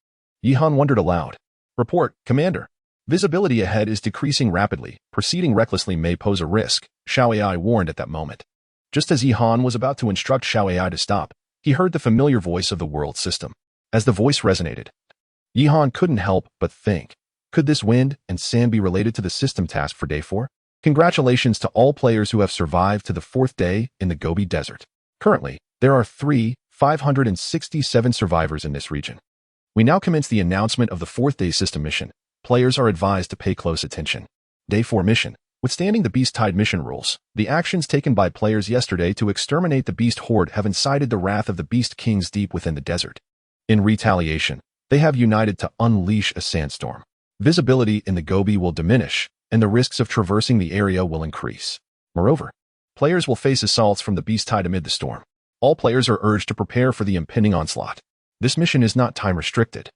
Speaker 1: Yihan wondered aloud. Report, Commander. Visibility ahead is decreasing rapidly. Proceeding recklessly may pose a risk, Xiao Ai warned at that moment. Just as Yihan was about to instruct Xiao Ai to stop, he heard the familiar voice of the world system. As the voice resonated, Yihan couldn't help but think, could this wind and sand be related to the system task for Day 4? Congratulations to all players who have survived to the 4th day in the Gobi Desert. Currently, there are 567 survivors in this region. We now commence the announcement of the 4th day system mission. Players are advised to pay close attention. Day 4 mission. Withstanding the Beast Tide mission rules, the actions taken by players yesterday to exterminate the Beast Horde have incited the wrath of the Beast Kings deep within the desert. In retaliation, they have united to unleash a sandstorm. Visibility in the Gobi will diminish, and the risks of traversing the area will increase. Moreover, players will face assaults from the Beast Tide amid the storm. All players are urged to prepare for the impending onslaught. This mission is not time-restricted.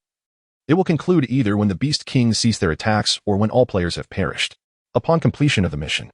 Speaker 1: It will conclude either when the Beast Kings cease their attacks or when all players have perished. Upon completion of the mission,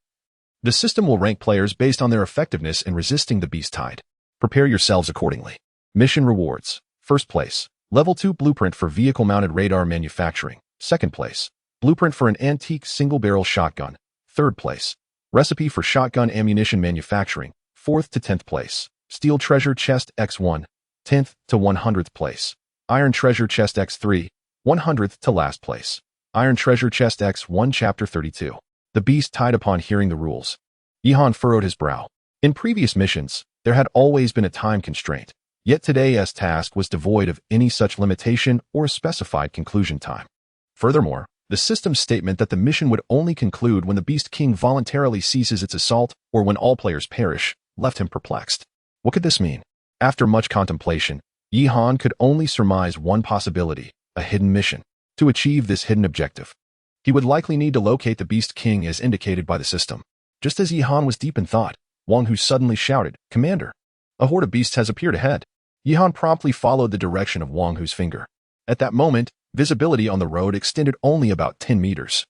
Speaker 1: the system will rank players based on their effectiveness in resisting the Beast Tide. Prepare yourselves accordingly. Mission rewards. First place, Level 2 Blueprint for Vehicle-Mounted Radar Manufacturing. Second place, Blueprint for an Antique Single-Barrel Shotgun. Third place, Recipe for Shotgun Ammunition Manufacturing. 4th to 10th place, Steel Treasure Chest X1. 10th to 100th place, Iron Treasure Chest X3. 100th to last place, Iron Treasure Chest X1 Chapter 32. The Beast Tide. Upon hearing the rules, Yihan furrowed his brow. In previous missions, there had always been a time constraint, yet today's task was devoid of any such limitation or specified conclusion time. Furthermore, the system's statement that the mission would only conclude when the Beast King voluntarily ceases its assault or when all players perish left him perplexed. What could this mean? After much contemplation, Yihan could only surmise one possibility, a hidden mission. To achieve this hidden objective, he would likely need to locate the Beast King as indicated by the system. Just as Yihan was deep in thought, Wang Hu suddenly shouted, "Commander, a horde of beasts has appeared ahead." Yihan promptly followed the direction of Wang Hu's finger. At that moment, visibility on the road extended only about 10 meters,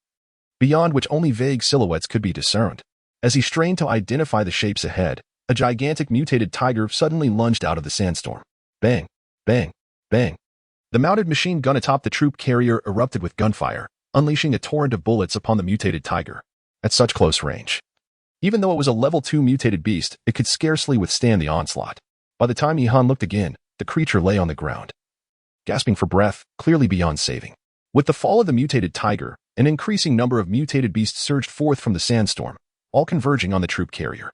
Speaker 1: beyond which only vague silhouettes could be discerned. As he strained to identify the shapes ahead, a gigantic mutated tiger suddenly lunged out of the sandstorm. Bang, bang, bang. The mounted machine gun atop the troop carrier erupted with gunfire, unleashing a torrent of bullets upon the mutated tiger. At such close range, even though it was a level 2 mutated beast, it could scarcely withstand the onslaught. By the time Yihan looked again, the creature lay on the ground, gasping for breath, clearly beyond saving. With the fall of the mutated tiger, an increasing number of mutated beasts surged forth from the sandstorm, all converging on the troop carrier.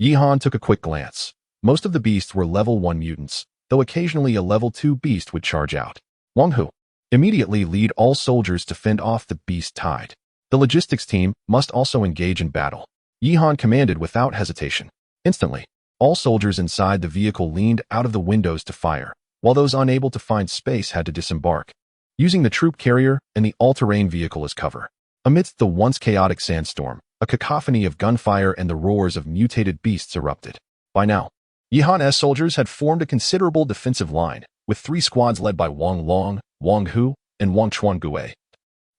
Speaker 1: Yihan took a quick glance. Most of the beasts were level 1 mutants, though occasionally a level 2 beast would charge out. Wang Hu, immediately lead all soldiers to fend off the Beast Tide. The logistics team must also engage in battle. Yihan commanded without hesitation. Instantly, all soldiers inside the vehicle leaned out of the windows to fire, while those unable to find space had to disembark, using the troop carrier and the all-terrain vehicle as cover. Amidst the once chaotic sandstorm, a cacophony of gunfire and the roars of mutated beasts erupted. By now, Yihan's soldiers had formed a considerable defensive line, with 3 squads led by Wang Long, Wang Hu, and Wang Chuangue,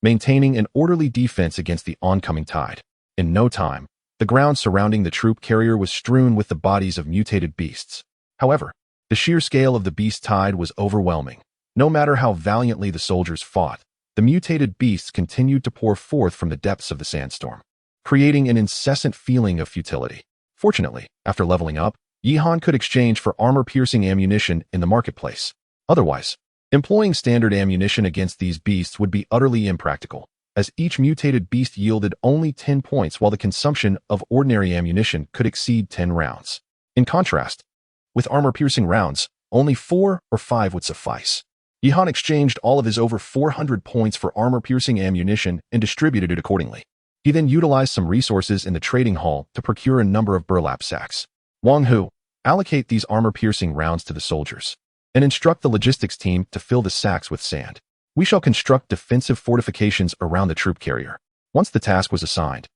Speaker 1: maintaining an orderly defense against the oncoming tide. In no time, the ground surrounding the troop carrier was strewn with the bodies of mutated beasts. However, the sheer scale of the beast tide was overwhelming. No matter how valiantly the soldiers fought, the mutated beasts continued to pour forth from the depths of the sandstorm, creating an incessant feeling of futility. Fortunately, after leveling up, Yihan could exchange for armor-piercing ammunition in the marketplace. Otherwise, employing standard ammunition against these beasts would be utterly impractical, as each mutated beast yielded only 10 points while the consumption of ordinary ammunition could exceed 10 rounds. In contrast, with armor-piercing rounds, only 4 or 5 would suffice. Yihan exchanged all of his over 400 points for armor-piercing ammunition and distributed it accordingly. He then utilized some resources in the trading hall to procure a number of burlap sacks. Wang Hu, allocate these armor-piercing rounds to the soldiers, and instruct the logistics team to fill the sacks with sand. We shall construct defensive fortifications around the troop carrier. Once the task was assigned,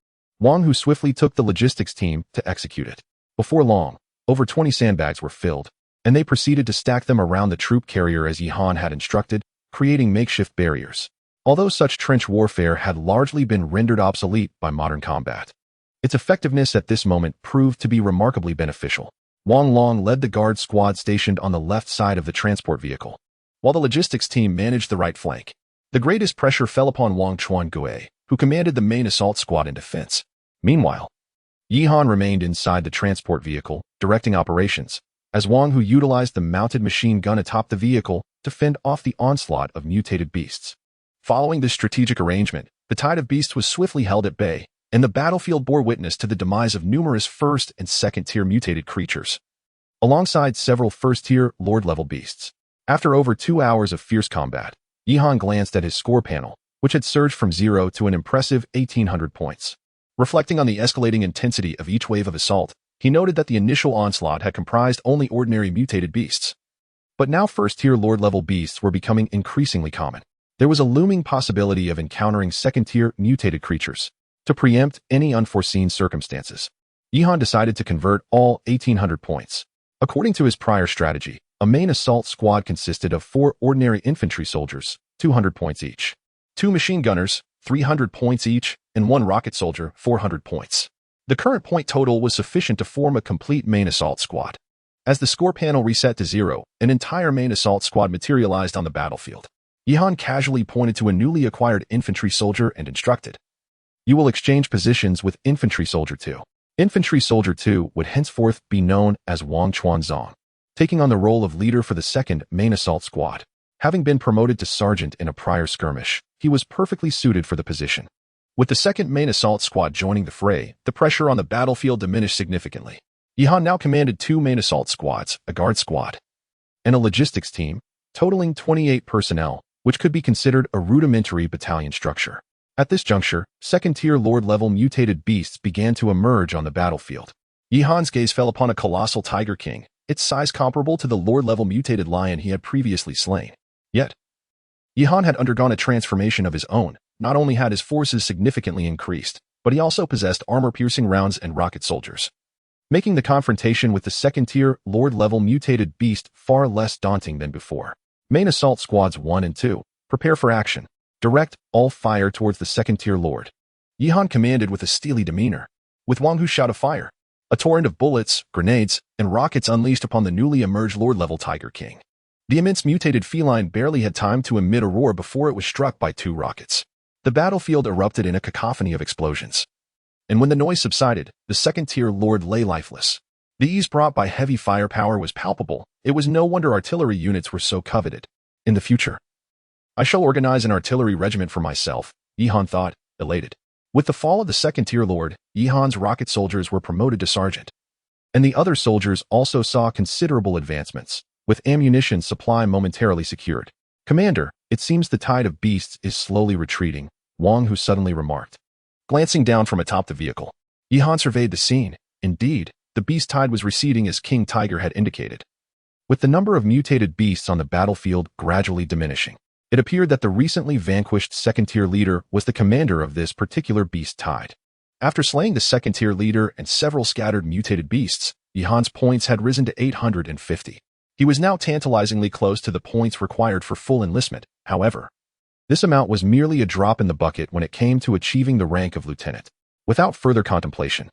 Speaker 1: Wang Hu swiftly took the logistics team to execute it. Before long, over 20 sandbags were filled, and they proceeded to stack them around the troop carrier as Yihan had instructed, creating makeshift barriers. Although such trench warfare had largely been rendered obsolete by modern combat, its effectiveness at this moment proved to be remarkably beneficial. Wang Long led the guard squad stationed on the left side of the transport vehicle, while the logistics team managed the right flank. The greatest pressure fell upon Wang Chuan-Gue, who commanded the main assault squad in defense. Meanwhile, Yihan remained inside the transport vehicle, directing operations, as Wang Hu utilized the mounted machine gun atop the vehicle to fend off the onslaught of mutated beasts. Following this strategic arrangement, the tide of beasts was swiftly held at bay, and the battlefield bore witness to the demise of numerous first- and second-tier mutated creatures, alongside several first-tier Lord-level beasts. After over 2 hours of fierce combat, Yihan glanced at his score panel, which had surged from 0 to an impressive 1,800 points. Reflecting on the escalating intensity of each wave of assault, he noted that the initial onslaught had comprised only ordinary mutated beasts. But now first-tier Lord-level beasts were becoming increasingly common. There was a looming possibility of encountering second-tier mutated creatures. To preempt any unforeseen circumstances, Yihan decided to convert all 1,800 points. According to his prior strategy, a main assault squad consisted of 4 ordinary infantry soldiers, 200 points each, 2 machine gunners, 300 points each, and 1 rocket soldier, 400 points. The current point total was sufficient to form a complete main assault squad. As the score panel reset to 0, an entire main assault squad materialized on the battlefield. Yihan casually pointed to a newly acquired infantry soldier and instructed, "You will exchange positions with Infantry Soldier 2. Infantry Soldier 2 would henceforth be known as Wang Chuanzong, taking on the role of leader for the 2nd Main Assault Squad. Having been promoted to sergeant in a prior skirmish, he was perfectly suited for the position. With the 2nd Main Assault Squad joining the fray, the pressure on the battlefield diminished significantly. Yihan now commanded 2 main assault squads, a guard squad, and a logistics team, totaling 28 personnel, which could be considered a rudimentary battalion structure. At this juncture, second-tier Lord-level mutated beasts began to emerge on the battlefield. Yihan's gaze fell upon a colossal Tiger King, its size comparable to the Lord-level mutated lion he had previously slain. Yet, Yihan had undergone a transformation of his own. Not only had his forces significantly increased, but he also possessed armor-piercing rounds and rocket soldiers, making the confrontation with the second-tier Lord-level mutated beast far less daunting than before. Main Assault Squads 1 and 2, prepare for action. Direct all fire towards the second-tier Lord. Yihan commanded with a steely demeanor. With Wang Hu's shout of fire, a torrent of bullets, grenades, and rockets unleashed upon the newly emerged Lord-level Tiger King. The immense mutated feline barely had time to emit a roar before it was struck by 2 rockets. The battlefield erupted in a cacophony of explosions. And when the noise subsided, the second-tier Lord lay lifeless. The ease brought by heavy firepower was palpable. It was no wonder artillery units were so coveted. In the future, I shall organize an artillery regiment for myself, Yihan thought, elated. With the fall of the second-tier Lord, Yihan's rocket soldiers were promoted to sergeant. And the other soldiers also saw considerable advancements, with ammunition supply momentarily secured. Commander, it seems the tide of beasts is slowly retreating, Wang Hu suddenly remarked. Glancing down from atop the vehicle, Yihan surveyed the scene. Indeed, the beast tide was receding as King Tiger had indicated. With the number of mutated beasts on the battlefield gradually diminishing, it appeared that the recently vanquished second-tier leader was the commander of this particular beast tide. After slaying the second-tier leader and several scattered mutated beasts, Yihan's points had risen to 850. He was now tantalizingly close to the points required for full enlistment. However, this amount was merely a drop in the bucket when it came to achieving the rank of lieutenant. Without further contemplation,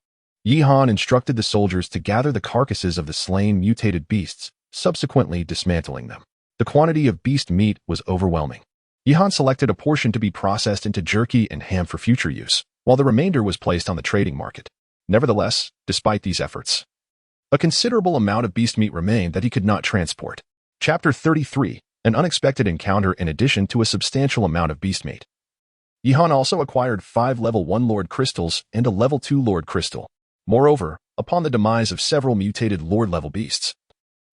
Speaker 1: Yihan instructed the soldiers to gather the carcasses of the slain mutated beasts, subsequently dismantling them. The quantity of beast meat was overwhelming. Yihan selected a portion to be processed into jerky and ham for future use, while the remainder was placed on the trading market. Nevertheless, despite these efforts, a considerable amount of beast meat remained that he could not transport. Chapter 33. An unexpected encounter in addition to a substantial amount of beast meat. Yihan also acquired 5 level 1 Lord Crystals and a level 2 Lord Crystal. Moreover, upon the demise of several mutated Lord-level beasts,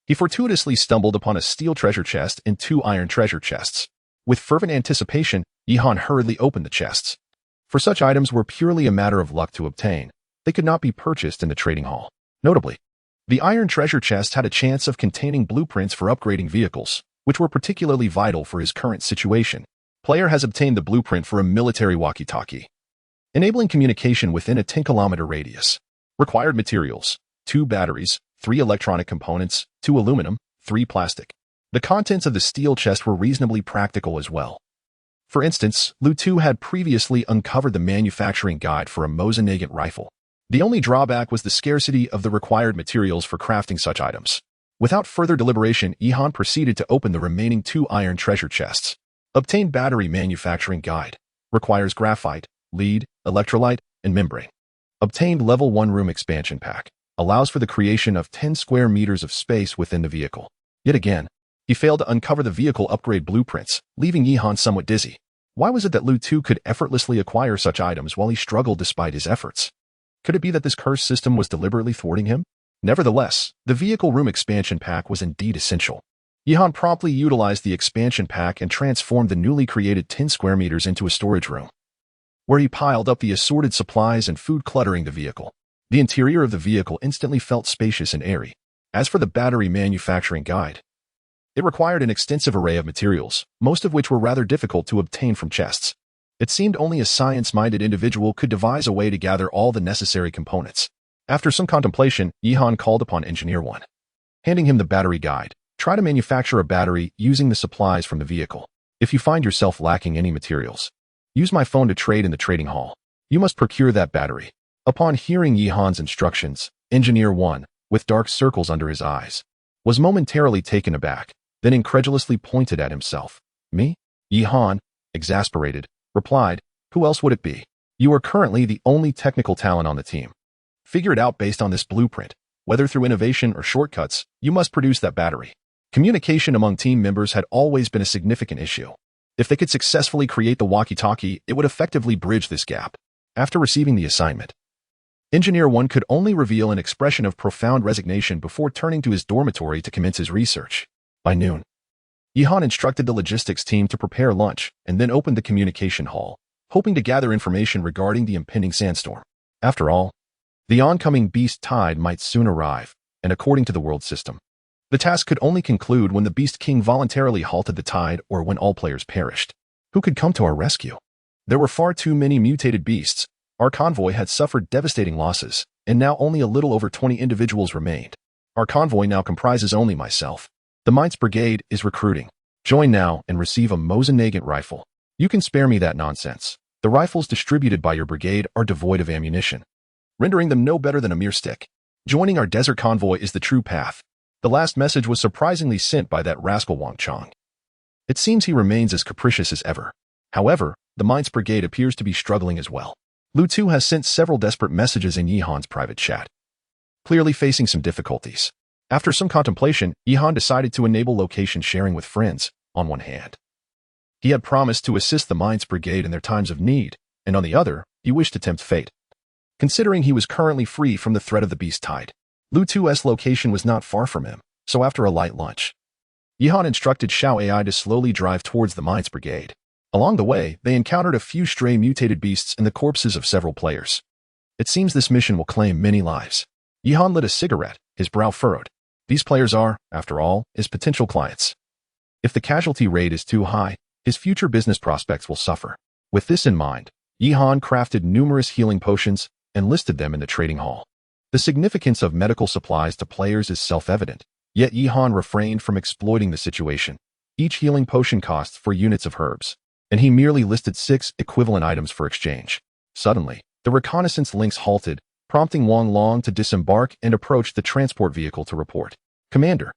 Speaker 1: he fortuitously stumbled upon a steel treasure chest and 2 iron treasure chests. With fervent anticipation, Yihan hurriedly opened the chests. For such items were purely a matter of luck to obtain. They could not be purchased in the trading hall. Notably, the iron treasure chest had a chance of containing blueprints for upgrading vehicles, which were particularly vital for his current situation. Player has obtained the blueprint for a military walkie-talkie, enabling communication within a 10-kilometer radius. Required materials: 2 batteries, 3 electronic components, 2 aluminum, 3 plastic. The contents of the steel chest were reasonably practical as well. For instance, Lu Tu had previously uncovered the manufacturing guide for a Mosin-Nagant rifle. The only drawback was the scarcity of the required materials for crafting such items. Without further deliberation, Yihan proceeded to open the remaining 2 iron treasure chests. Obtained battery manufacturing guide. Requires graphite, lead, electrolyte, and membrane. Obtained level 1 room expansion pack. Allows for the creation of 10 square meters of space within the vehicle. Yet again, he failed to uncover the vehicle upgrade blueprints, leaving Yihan somewhat dizzy. Why was it that Lu Tu could effortlessly acquire such items while he struggled despite his efforts? Could it be that this cursed system was deliberately thwarting him? Nevertheless, the vehicle room expansion pack was indeed essential. Yihan promptly utilized the expansion pack and transformed the newly created 10 square meters into a storage room, where he piled up the assorted supplies and food cluttering the vehicle. The interior of the vehicle instantly felt spacious and airy. As for the battery manufacturing guide, it required an extensive array of materials, most of which were rather difficult to obtain from chests. It seemed only a science-minded individual could devise a way to gather all the necessary components. After some contemplation, Yihan called upon Engineer 1. Handing him the battery guide, try to manufacture a battery using the supplies from the vehicle. If you find yourself lacking any materials, use my phone to trade in the trading hall. You must procure that battery. Upon hearing Yihan's instructions, Engineer 1, with dark circles under his eyes, was momentarily taken aback, then incredulously pointed at himself. Me? Yihan, exasperated, replied, who else would it be? You are currently the only technical talent on the team. Figure it out based on this blueprint. Whether through innovation or shortcuts, you must produce that battery. Communication among team members had always been a significant issue. If they could successfully create the walkie-talkie, it would effectively bridge this gap. After receiving the assignment, Engineer 1 could only reveal an expression of profound resignation before turning to his dormitory to commence his research. By noon, Yihan instructed the logistics team to prepare lunch and then opened the communication hall, hoping to gather information regarding the impending sandstorm. After all, the oncoming beast tide might soon arrive, and according to the world system, the task could only conclude when the Beast King voluntarily halted the tide or when all players perished. Who could come to our rescue? There were far too many mutated beasts. Our convoy had suffered devastating losses, and now only a little over 20 individuals remained. Our convoy now comprises only myself. The Mainz Brigade is recruiting. Join now and receive a Mosin-Nagant rifle. You can spare me that nonsense. The rifles distributed by your brigade are devoid of ammunition, rendering them no better than a mere stick. Joining our desert convoy is the true path. The last message was surprisingly sent by that rascal Wang Chong. It seems he remains as capricious as ever. However, the Mainz Brigade appears to be struggling as well. Lu Tu has sent several desperate messages in Yihan's private chat, clearly facing some difficulties. After some contemplation, Yihan decided to enable location sharing with friends. On one hand, he had promised to assist the Mainz Brigade in their times of need, and on the other, he wished to tempt fate. Considering he was currently free from the threat of the beast tide, Lu Tu's location was not far from him, so after a light lunch, Yihan instructed Xiao AI to slowly drive towards the Mainz Brigade. Along the way, they encountered a few stray mutated beasts and the corpses of several players. It seems this mission will claim many lives. Yihan lit a cigarette, his brow furrowed. These players are, after all, his potential clients. If the casualty rate is too high, his future business prospects will suffer. With this in mind, Yihan crafted numerous healing potions and listed them in the trading hall. The significance of medical supplies to players is self-evident, yet Yihan refrained from exploiting the situation. Each healing potion costs 4 units of herbs, and he merely listed 6 equivalent items for exchange. Suddenly, the reconnaissance links halted, prompting Wang Long to disembark and approach the transport vehicle to report. Commander,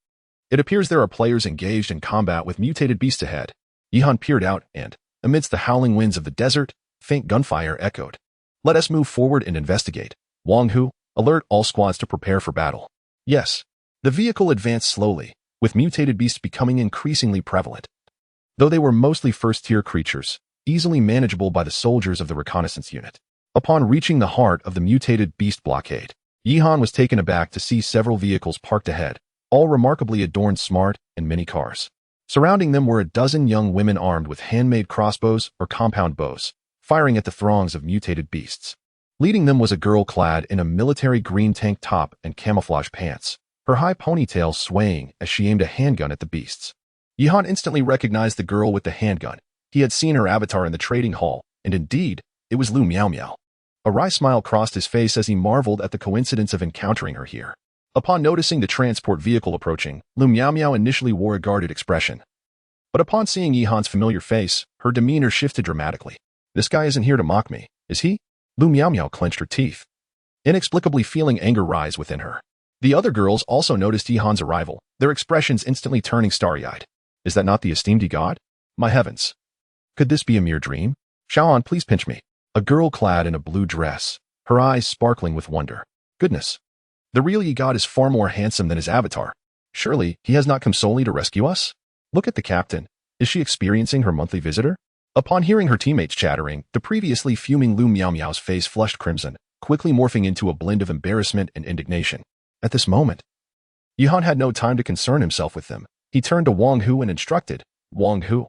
Speaker 1: It appears there are players engaged in combat with mutated beasts ahead. Yihan peered out and, amidst the howling winds of the desert, faint gunfire echoed. Let us move forward and investigate. Wang Hu, alert all squads to prepare for battle. Yes. The vehicle advanced slowly, with mutated beasts becoming increasingly prevalent. Though they were mostly first-tier creatures, easily manageable by the soldiers of the reconnaissance unit. Upon reaching the heart of the mutated beast blockade, Yihan was taken aback to see several vehicles parked ahead, all remarkably adorned smart and mini cars. Surrounding them were a dozen young women armed with handmade crossbows or compound bows, firing at the throngs of mutated beasts. Leading them was a girl clad in a military green tank top and camouflage pants, her high ponytail swaying as she aimed a handgun at the beasts. Yihan instantly recognized the girl with the handgun. He had seen her avatar in the trading hall, and indeed, it was Lu Miao Miao. A wry smile crossed his face as he marveled at the coincidence of encountering her here. Upon noticing the transport vehicle approaching, Lu Miao Miao initially wore a guarded expression. But upon seeing Yihan's familiar face, her demeanor shifted dramatically. This guy isn't here to mock me, is he? Lu Miao Miao clenched her teeth, inexplicably feeling anger rise within her. The other girls also noticed Yihan's arrival, their expressions instantly turning starry-eyed. Is that not the esteemed god? My heavens. Could this be a mere dream? Xiaoan, please pinch me. A girl clad in a blue dress, her eyes sparkling with wonder. Goodness. The real Yi god is far more handsome than his avatar. Surely, he has not come solely to rescue us? Look at the captain. Is she experiencing her monthly visitor? Upon hearing her teammates chattering, the previously fuming Lu Miao Miao's face flushed crimson, quickly morphing into a blend of embarrassment and indignation. At this moment, Yihan had no time to concern himself with them. He turned to Wang Hu and instructed, Wang Hu,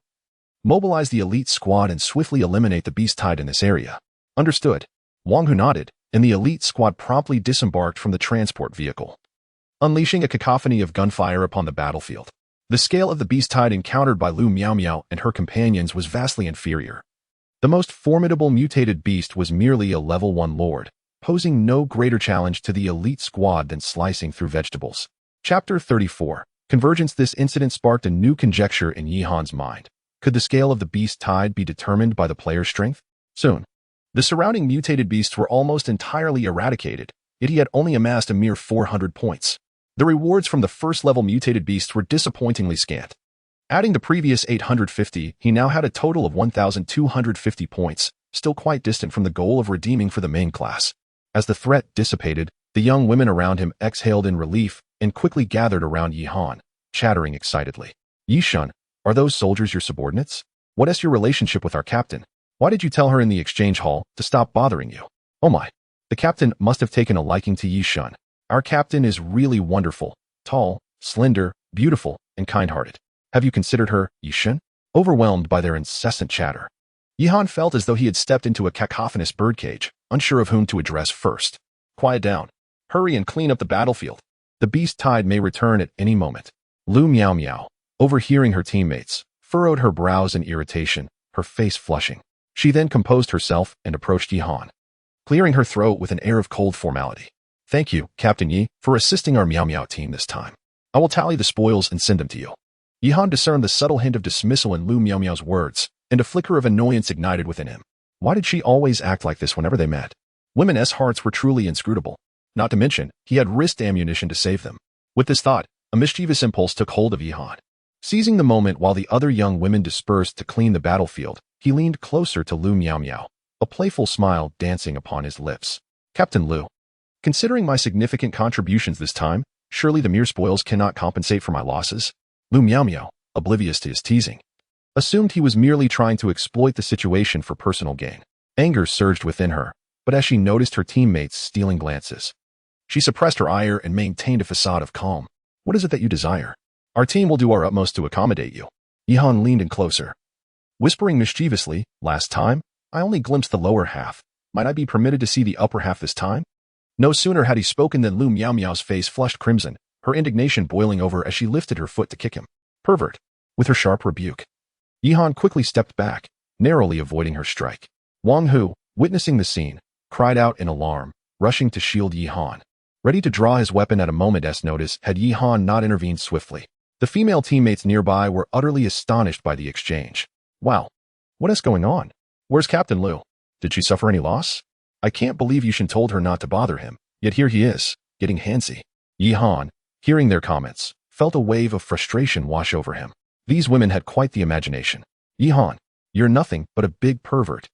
Speaker 1: mobilize the elite squad and swiftly eliminate the beast tied in this area. Understood. Wang Hu nodded, and the elite squad promptly disembarked from the transport vehicle, unleashing a cacophony of gunfire upon the battlefield. The scale of the beast tide encountered by Lu Miao Miao and her companions was vastly inferior. The most formidable mutated beast was merely a level 1 lord, posing no greater challenge to the elite squad than slicing through vegetables. Chapter 34. Convergence. This incident sparked a new conjecture in Yihan's mind. Could the scale of the beast tide be determined by the player's strength? Soon, the surrounding mutated beasts were almost entirely eradicated, yet he had only amassed a mere 400 points. The rewards from the first-level mutated beasts were disappointingly scant. Adding the previous 850, he now had a total of 1,250 points, still quite distant from the goal of redeeming for the main class. As the threat dissipated, the young women around him exhaled in relief and quickly gathered around Yihan, chattering excitedly. Yishun, are those soldiers your subordinates? What is your relationship with our captain? Why did you tell her in the exchange hall to stop bothering you? Oh my. The captain must have taken a liking to Yishun. Our captain is really wonderful, tall, slender, beautiful, and kind-hearted. Have you considered her, Yishun? Overwhelmed by their incessant chatter, Yihan felt as though he had stepped into a cacophonous birdcage, unsure of whom to address first. Quiet down. Hurry and clean up the battlefield. The beast tide may return at any moment. Lu Miao Miao, overhearing her teammates, furrowed her brows in irritation, her face flushing. She then composed herself and approached Yihan, clearing her throat with an air of cold formality. Thank you, Captain Yi, for assisting our Miao Miao team this time. I will tally the spoils and send them to you. Yihan discerned the subtle hint of dismissal in Lu Miao Miao's words, and a flicker of annoyance ignited within him. Why did she always act like this whenever they met? Women's hearts were truly inscrutable. Not to mention, he had risked ammunition to save them. With this thought, a mischievous impulse took hold of Yihan. Seizing the moment while the other young women dispersed to clean the battlefield, he leaned closer to Lu Miao Miao, a playful smile dancing upon his lips. Captain Lu, considering my significant contributions this time, surely the mere spoils cannot compensate for my losses? Lu Miao Miao, oblivious to his teasing, assumed he was merely trying to exploit the situation for personal gain. Anger surged within her, but as she noticed her teammates stealing glances, she suppressed her ire and maintained a facade of calm. What is it that you desire? Our team will do our utmost to accommodate you. Yihan leaned in closer, whispering mischievously, last time, I only glimpsed the lower half. Might I be permitted to see the upper half this time? No sooner had he spoken than Lu Miao Miao's face flushed crimson, her indignation boiling over as she lifted her foot to kick him. Pervert! With her sharp rebuke, Yihan quickly stepped back, narrowly avoiding her strike. Wang Hu, witnessing the scene, cried out in alarm, rushing to shield Yihan, ready to draw his weapon at a moment's notice had Yihan not intervened swiftly. The female teammates nearby were utterly astonished by the exchange. Wow, what is going on? Where's Captain Lu? Did she suffer any loss? I can't believe Yishin told her not to bother him, yet here he is, getting handsy. Yihan, hearing their comments, felt a wave of frustration wash over him. These women had quite the imagination. Yihan, you're nothing but a big pervert.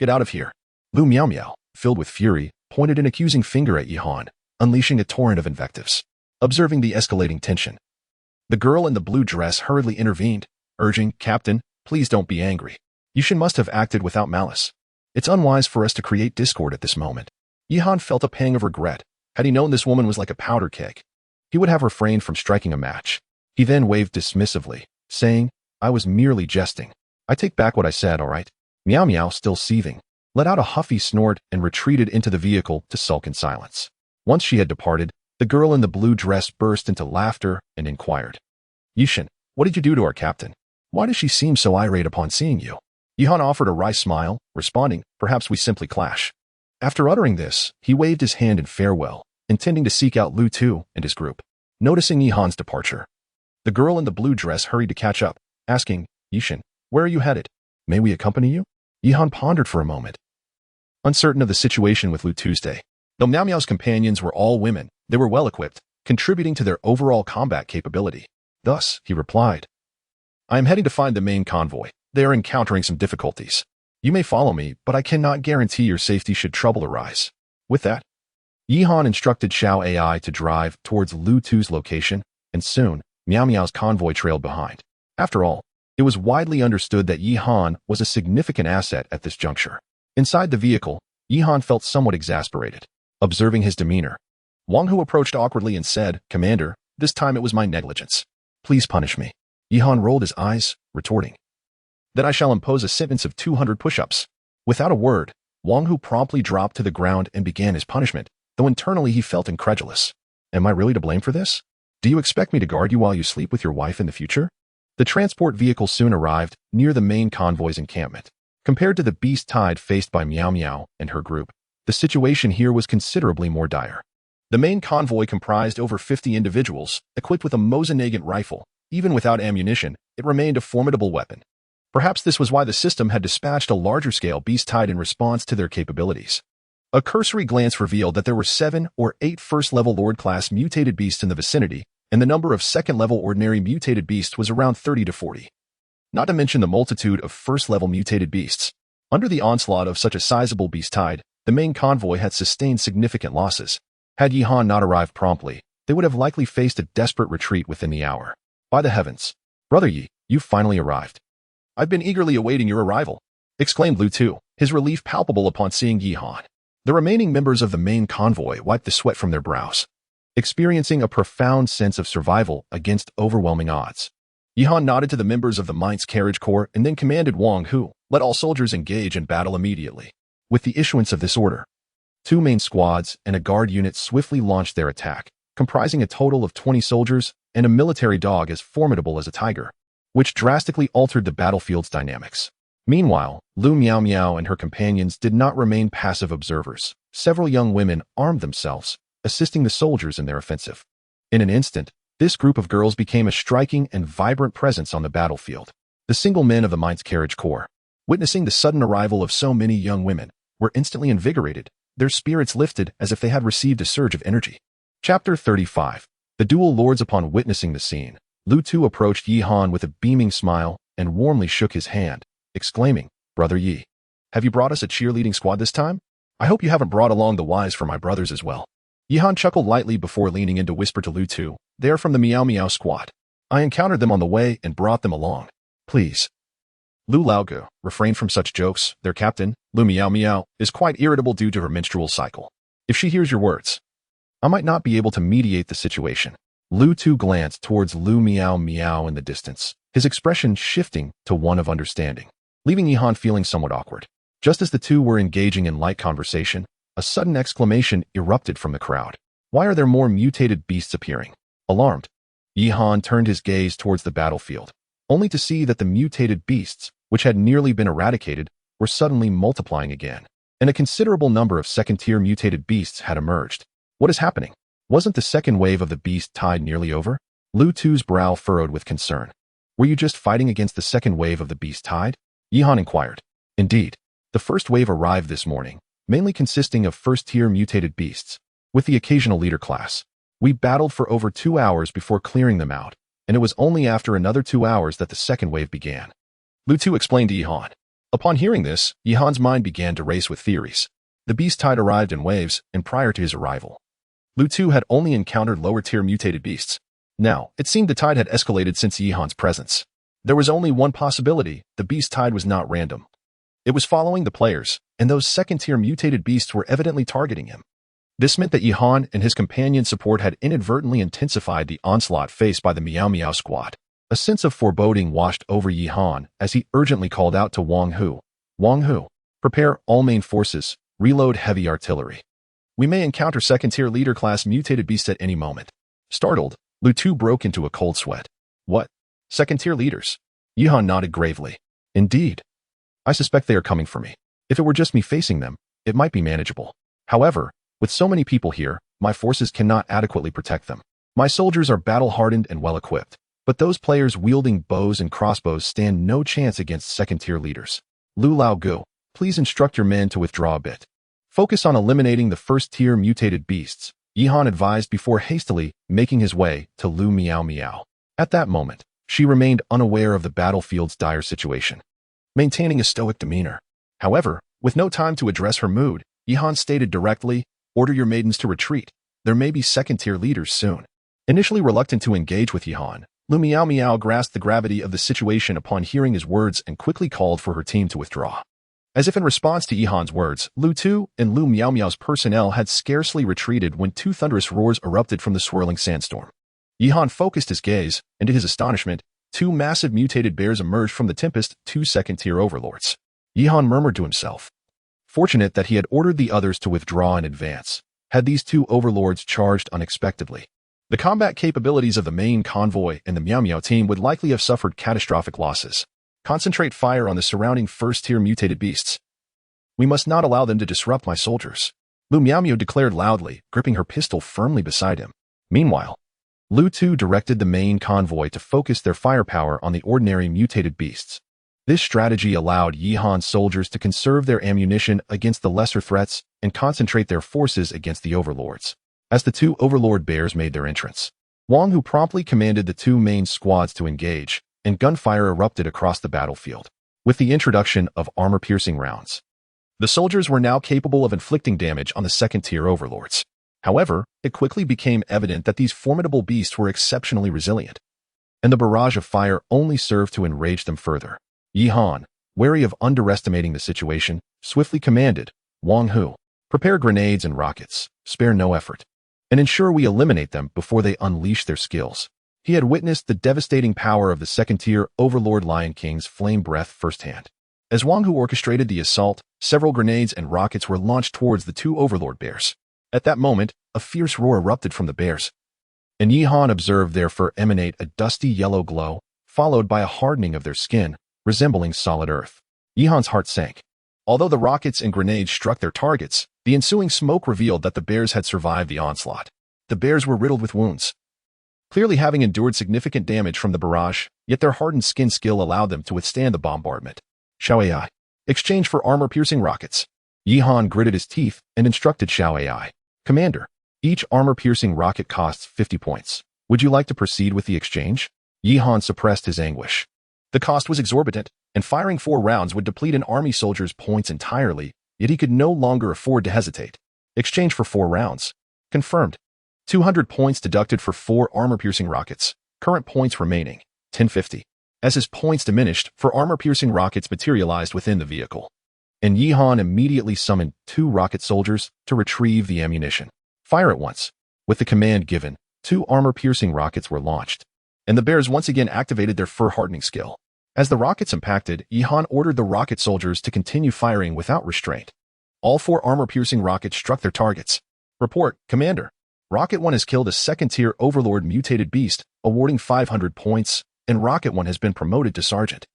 Speaker 1: Get out of here. Lu Miao Miao, filled with fury, pointed an accusing finger at Yihan, unleashing a torrent of invectives. Observing the escalating tension, the girl in the blue dress hurriedly intervened, urging, Captain, please don't be angry. Yushin must have acted without malice. It's unwise for us to create discord at this moment. Yihan felt a pang of regret. Had he known this woman was like a powder keg, he would have refrained from striking a match. He then waved dismissively, saying, I was merely jesting. I take back what I said, all right? Miao Miao, still seething, let out a huffy snort and retreated into the vehicle to sulk in silence. Once she had departed, the girl in the blue dress burst into laughter and inquired, Yushin, what did you do to our captain? Why does she seem so irate upon seeing you? Yihan offered a wry smile, responding, perhaps we simply clash. After uttering this, he waved his hand in farewell, intending to seek out Lu Tu and his group. Noticing Yihan's departure, the girl in the blue dress hurried to catch up, asking, Yushin, where are you headed? May we accompany you? Yihan pondered for a moment, uncertain of the situation with Lu Tuesday. Though Miao Miao's companions were all women, they were well-equipped, contributing to their overall combat capability. Thus, he replied, I am heading to find the main convoy. They are encountering some difficulties. You may follow me, but I cannot guarantee your safety should trouble arise. With that, Yihan instructed Xiao AI to drive towards Lu Tu's location, and soon, Miao Miao's convoy trailed behind. After all, it was widely understood that Yihan was a significant asset at this juncture. Inside the vehicle, Yihan felt somewhat exasperated. Observing his demeanor, Wang Hu approached awkwardly and said, Commander, this time it was my negligence. Please punish me. Yihan rolled his eyes, retorting, Then I shall impose a sentence of 200 push-ups. Without a word, Wang Hu promptly dropped to the ground and began his punishment, though internally he felt incredulous. Am I really to blame for this? Do you expect me to guard you while you sleep with your wife in the future? The transport vehicle soon arrived near the main convoy's encampment. Compared to the beast tide faced by Miao Miao and her group, the situation here was considerably more dire. The main convoy comprised over 50 individuals, equipped with a Mosin-Nagant rifle. Even without ammunition, it remained a formidable weapon. Perhaps this was why the system had dispatched a larger-scale beast tide in response to their capabilities. A cursory glance revealed that there were 7 or 8 first-level Lord-class mutated beasts in the vicinity, and the number of second-level ordinary mutated beasts was around 30 to 40. Not to mention the multitude of first-level mutated beasts. Under the onslaught of such a sizable beast tide, the main convoy had sustained significant losses. Had Yihan not arrived promptly, they would have likely faced a desperate retreat within the hour. By the heavens, Brother Yi, you've finally arrived. I've been eagerly awaiting your arrival, exclaimed Lu Tu, his relief palpable upon seeing Yihan. The remaining members of the main convoy wiped the sweat from their brows, experiencing a profound sense of survival against overwhelming odds. Yihan nodded to the members of the Mainz Carriage Corps and then commanded Wang Hu, let all soldiers engage in battle immediately. With the issuance of this order, 2 main squads and a guard unit swiftly launched their attack, comprising a total of 20 soldiers and a military dog as formidable as a tiger, which drastically altered the battlefield's dynamics. Meanwhile, Lu Miao Miao and her companions did not remain passive observers. Several young women armed themselves, assisting the soldiers in their offensive. In an instant, this group of girls became a striking and vibrant presence on the battlefield. The single men of the Mainz Carriage Corps, witnessing the sudden arrival of so many young women, were instantly invigorated, their spirits lifted as if they had received a surge of energy. Chapter 35. The Dual Lords. Upon witnessing the scene, Lu Tu approached Yihan with a beaming smile and warmly shook his hand, exclaiming, Brother Yi, have you brought us a cheerleading squad this time? I hope you haven't brought along the wives for my brothers as well. Yihan chuckled lightly before leaning in to whisper to Lu Tu, they are from the Miao Miao squad. I encountered them on the way and brought them along. Please. Lu Laogu refrained from such jokes. Their captain, Lu Miao Miao, is quite irritable due to her menstrual cycle. If she hears your words, I might not be able to mediate the situation. Lu Tu glanced towards Lu Miao Miao in the distance, his expression shifting to one of understanding, leaving Yihan feeling somewhat awkward. Just as the two were engaging in light conversation, a sudden exclamation erupted from the crowd. Why are there more mutated beasts appearing? Alarmed, Yihan turned his gaze towards the battlefield, only to see that the mutated beasts, which had nearly been eradicated, were suddenly multiplying again, and a considerable number of second-tier mutated beasts had emerged. What is happening? Wasn't the second wave of the beast tide nearly over? Lu Tu's brow furrowed with concern. Were you just fighting against the second wave of the beast tide? Yihan inquired. Indeed, the first wave arrived this morning, mainly consisting of first-tier mutated beasts, with the occasional leader class. We battled for over 2 hours before clearing them out, and it was only after another 2 hours that the second wave began. Lu Tu explained to Yihan. Upon hearing this, Yihan's mind began to race with theories. The beast tide arrived in waves, and prior to his arrival, Lu Tu had only encountered lower-tier mutated beasts. Now, it seemed the tide had escalated since Yihan's presence. There was only one possibility: the beast tide was not random. It was following the players, and those second-tier mutated beasts were evidently targeting him. This meant that Yihan and his companion support had inadvertently intensified the onslaught faced by the Meow Meow squad. A sense of foreboding washed over Yihan as he urgently called out to Wang Hu. Wang Hu, prepare all main forces, reload heavy artillery. We may encounter second-tier leader-class mutated beasts at any moment. Startled, Lu Tu broke into a cold sweat. What? Second-tier leaders? Yihan nodded gravely. Indeed. I suspect they are coming for me. If it were just me facing them, it might be manageable. However, with so many people here, my forces cannot adequately protect them. My soldiers are battle-hardened and well-equipped, but those players wielding bows and crossbows stand no chance against second-tier leaders. Lu Lao Gu, please instruct your men to withdraw a bit. Focus on eliminating the first-tier mutated beasts, Yihan advised before hastily making his way to Lu Meow Meow. At that moment, she remained unaware of the battlefield's dire situation, maintaining a stoic demeanor. However, with no time to address her mood, Yihan stated directly, order your maidens to retreat. There may be second-tier leaders soon. Initially reluctant to engage with Yihan, Lu Meow Meow grasped the gravity of the situation upon hearing his words and quickly called for her team to withdraw. As if in response to Yihan's words, Lu Tu and Lu Meow Meow's personnel had scarcely retreated when two thunderous roars erupted from the swirling sandstorm. Yihan focused his gaze, and to his astonishment, two massive mutated bears emerged from the tempest, two second-tier overlords. Yihan murmured to himself. Fortunate that he had ordered the others to withdraw in advance, had these two overlords charged unexpectedly. The combat capabilities of the main convoy and the Meow Meow team would likely have suffered catastrophic losses. Concentrate fire on the surrounding first-tier mutated beasts. We must not allow them to disrupt my soldiers, Lu Meow Meow declared loudly, gripping her pistol firmly beside him. Meanwhile, Lu Tu directed the main convoy to focus their firepower on the ordinary mutated beasts. This strategy allowed Yihan's soldiers to conserve their ammunition against the lesser threats and concentrate their forces against the overlords. As the two overlord bears made their entrance, Wang Hu promptly commanded the two main squads to engage, and gunfire erupted across the battlefield. With the introduction of armor-piercing rounds, the soldiers were now capable of inflicting damage on the second-tier overlords. However, it quickly became evident that these formidable beasts were exceptionally resilient, and the barrage of fire only served to enrage them further. Yihan, wary of underestimating the situation, swiftly commanded, Wang Hu, prepare grenades and rockets, spare no effort, and ensure we eliminate them before they unleash their skills. He had witnessed the devastating power of the second-tier Overlord Lion King's flame breath firsthand. As Wang Hu orchestrated the assault, several grenades and rockets were launched towards the two Overlord bears. At that moment, a fierce roar erupted from the bears, and Yihan observed their fur emanate a dusty yellow glow, followed by a hardening of their skin, resembling solid earth. Yihan's heart sank. Although the rockets and grenades struck their targets, the ensuing smoke revealed that the bears had survived the onslaught. The bears were riddled with wounds, clearly having endured significant damage from the barrage, yet their hardened skin skill allowed them to withstand the bombardment. Xiao Ai, exchange for armor-piercing rockets. Yihan gritted his teeth and instructed Xiao Ai. Commander, each armor-piercing rocket costs 50 points. Would you like to proceed with the exchange? Yihan suppressed his anguish. The cost was exorbitant, and firing 4 rounds would deplete an army soldier's points entirely, yet he could no longer afford to hesitate. Exchange for 4 rounds. Confirmed. 200 points deducted for 4 armor-piercing rockets. Current points remaining, 1050. As his points diminished, 4 armor-piercing rockets materialized within the vehicle, and Yihan immediately summoned 2 rocket soldiers to retrieve the ammunition. Fire at once. With the command given, 2 armor-piercing rockets were launched, and the bears once again activated their fur-hardening skill. As the rockets impacted, Yihan ordered the rocket soldiers to continue firing without restraint. All 4 armor-piercing rockets struck their targets. Report, Commander. Rocket 1 has killed a second-tier Overlord mutated beast, awarding 500 points, and Rocket 1 has been promoted to Sergeant.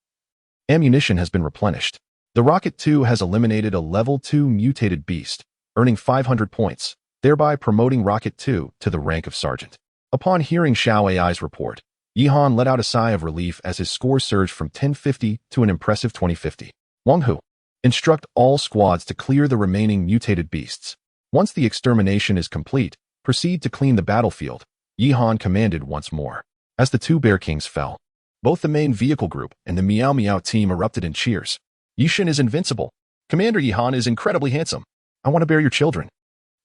Speaker 1: Ammunition has been replenished. The Rocket 2 has eliminated a Level 2 mutated beast, earning 500 points, thereby promoting Rocket 2 to the rank of Sergeant. Upon hearing Xiao Ai's report, Yihan let out a sigh of relief as his score surged from 1050 to an impressive 2050. Wang Hu, instruct all squads to clear the remaining mutated beasts. Once the extermination is complete, Proceed to clean the battlefield, Yihan commanded once more. As the two Bear Kings fell, both the main vehicle group and the Meow Meow team erupted in cheers. Yishin is invincible. Commander Yihan is incredibly handsome. I want to bear your children.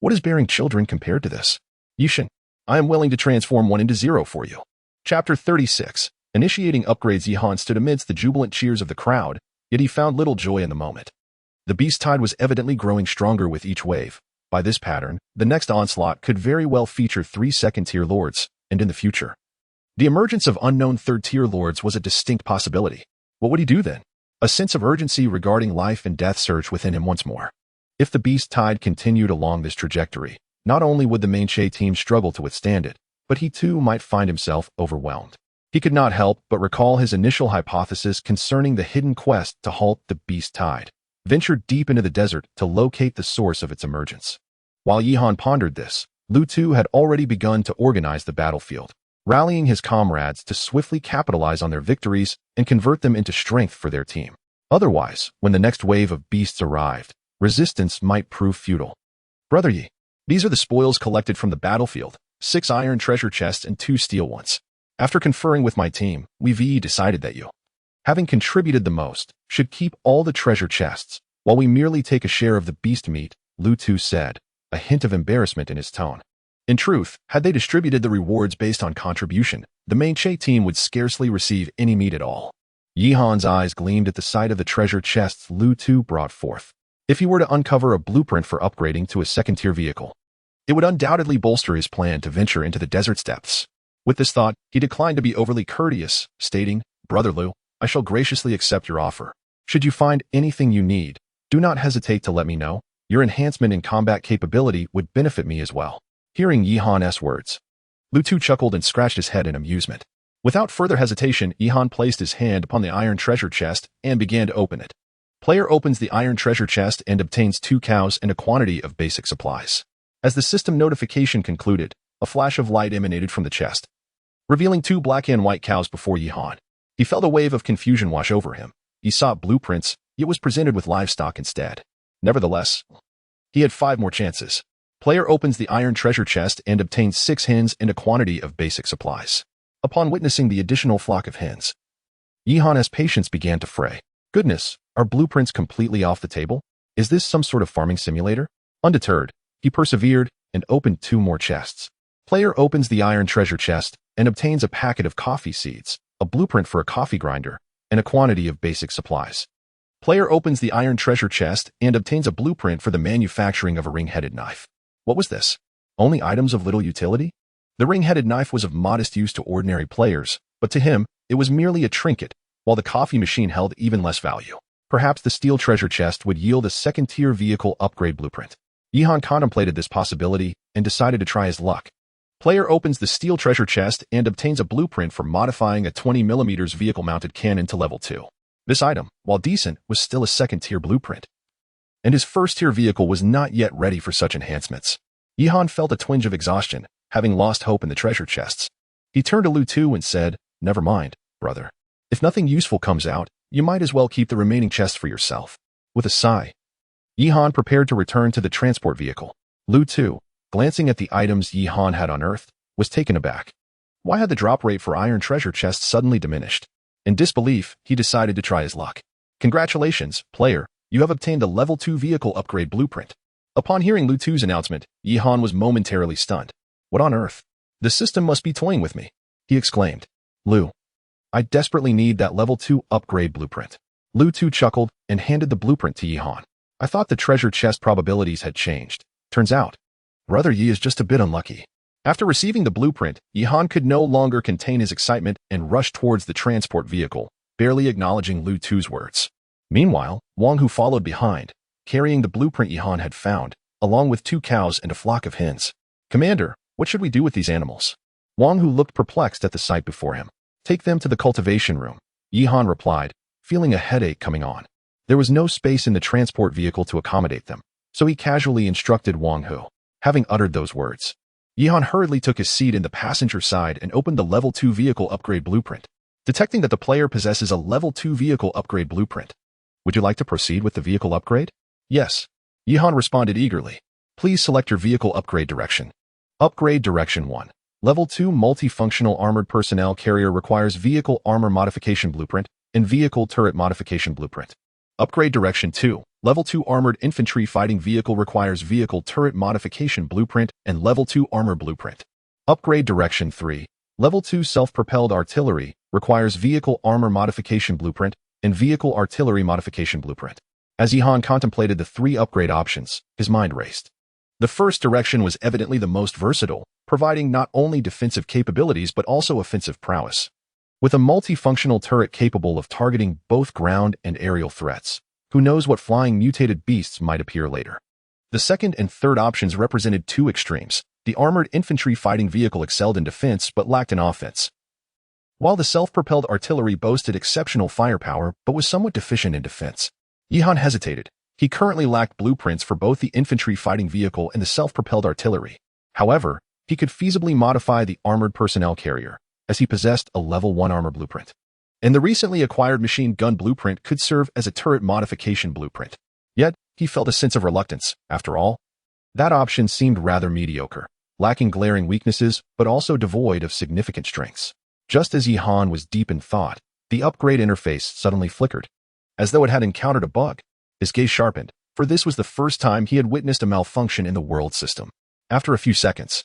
Speaker 1: What is bearing children compared to this? Yishin, I am willing to transform one into 0 for you. Chapter 36. Initiating upgrades. Yihan stood amidst the jubilant cheers of the crowd, yet he found little joy in the moment. The beast tide was evidently growing stronger with each wave. By this pattern, the next onslaught could very well feature 3 second-tier lords, and in the future, the emergence of unknown third-tier lords was a distinct possibility. What would he do then? A sense of urgency regarding life and death surged within him once more. If the beast tide continued along this trajectory, not only would the main Che team struggle to withstand it, but he too might find himself overwhelmed. He could not help but recall his initial hypothesis concerning the hidden quest to halt the beast tide. Venture deep into the desert to locate the source of its emergence. While Yihan pondered this, Lu Tu had already begun to organize the battlefield, rallying his comrades to swiftly capitalize on their victories and convert them into strength for their team. Otherwise, when the next wave of beasts arrived, resistance might prove futile. Brother Yi, these are the spoils collected from the battlefield, 6 iron treasure chests and 2 steel ones. After conferring with my team, we decided that you, having contributed the most, should keep all the treasure chests, while we merely take a share of the beast meat, Lu Tu said, a hint of embarrassment in his tone. In truth, had they distributed the rewards based on contribution, the main Che team would scarcely receive any meat at all. Yihan's eyes gleamed at the sight of the treasure chests Lu Tu brought forth. If he were to uncover a blueprint for upgrading to a second-tier vehicle, it would undoubtedly bolster his plan to venture into the desert's depths. With this thought, he declined to be overly courteous, stating, Brother Lu, I shall graciously accept your offer. Should you find anything you need, do not hesitate to let me know. Your enhancement in combat capability would benefit me as well. Hearing Yihan's words, Lu Tu chuckled and scratched his head in amusement. Without further hesitation, Yihan placed his hand upon the iron treasure chest and began to open it. Player opens the iron treasure chest and obtains 2 cows and a quantity of basic supplies. As the system notification concluded, a flash of light emanated from the chest, revealing 2 black and white cows before Yihan. He felt a wave of confusion wash over him. He sought blueprints, yet was presented with livestock instead. Nevertheless, he had 5 more chances. Player opens the iron treasure chest and obtains 6 hens and a quantity of basic supplies. Upon witnessing the additional flock of hens, Yihan's patience began to fray. Goodness, are blueprints completely off the table? Is this some sort of farming simulator? Undeterred, he persevered and opened 2 more chests. Player opens the iron treasure chest and obtains a packet of coffee seeds, a blueprint for a coffee grinder, and a quantity of basic supplies. Player opens the iron treasure chest and obtains a blueprint for the manufacturing of a ring-headed knife. What was this? Only items of little utility? The ring-headed knife was of modest use to ordinary players, but to him, it was merely a trinket, while the coffee machine held even less value. Perhaps the steel treasure chest would yield a second-tier vehicle upgrade blueprint. Yihan contemplated this possibility and decided to try his luck. Player opens the steel treasure chest and obtains a blueprint for modifying a 20mm vehicle-mounted cannon to level 2. This item, while decent, was still a second-tier blueprint, and his first-tier vehicle was not yet ready for such enhancements. Yihan felt a twinge of exhaustion, having lost hope in the treasure chests. He turned to Lu Tu and said, Never mind, brother. If nothing useful comes out, you might as well keep the remaining chests for yourself. With a sigh, Yihan prepared to return to the transport vehicle. Lu Tu, glancing at the items Yihan had unearthed, was taken aback. Why had the drop rate for iron treasure chests suddenly diminished? In disbelief, he decided to try his luck. Congratulations, player, you have obtained a level 2 vehicle upgrade blueprint. Upon hearing Lu Tu's announcement, Yihan was momentarily stunned. What on earth? The system must be toying with me, he exclaimed. Lu, I desperately need that level 2 upgrade blueprint. Lu Tu chuckled and handed the blueprint to Yihan. I thought the treasure chest probabilities had changed. Turns out, Brother Yi is just a bit unlucky. After receiving the blueprint, Yihan could no longer contain his excitement and rushed towards the transport vehicle, barely acknowledging Lu Tu's words. Meanwhile, Wang Hu followed behind, carrying the blueprint Yihan had found, along with 2 cows and a flock of hens. Commander, what should we do with these animals? Wang Hu looked perplexed at the sight before him. Take them to the cultivation room, Yihan replied, feeling a headache coming on. There was no space in the transport vehicle to accommodate them, so he casually instructed Wang Hu. Having uttered those words, Yihan hurriedly took his seat in the passenger side and opened the level 2 vehicle upgrade blueprint, detecting that the player possesses a level 2 vehicle upgrade blueprint. Would you like to proceed with the vehicle upgrade? Yes. Yihan responded eagerly. Please select your vehicle upgrade direction. Upgrade Direction 1. Level 2 Multifunctional Armored Personnel Carrier requires Vehicle Armor Modification Blueprint and Vehicle Turret Modification Blueprint. Upgrade Direction 2. Level 2 Armored Infantry Fighting Vehicle requires Vehicle Turret Modification Blueprint and Level 2 Armor Blueprint. Upgrade Direction 3. Level 2 Self-Propelled Artillery requires Vehicle Armor Modification Blueprint and Vehicle Artillery Modification Blueprint. As Jihan contemplated the three upgrade options, his mind raced. The first direction was evidently the most versatile, providing not only defensive capabilities but also offensive prowess. With a multifunctional turret capable of targeting both ground and aerial threats, who knows what flying mutated beasts might appear later. The second and third options represented two extremes. The armored infantry fighting vehicle excelled in defense but lacked in offense, while the self-propelled artillery boasted exceptional firepower but was somewhat deficient in defense. Jihan hesitated. He currently lacked blueprints for both the infantry fighting vehicle and the self-propelled artillery. However, he could feasibly modify the armored personnel carrier, as he possessed a level 1 armor blueprint. And the recently acquired machine gun blueprint could serve as a turret modification blueprint. Yet, he felt a sense of reluctance. After all, that option seemed rather mediocre, lacking glaring weaknesses but also devoid of significant strengths. Just as Jihan was deep in thought, the upgrade interface suddenly flickered, as though it had encountered a bug. His gaze sharpened, for this was the first time he had witnessed a malfunction in the world system. After a few seconds,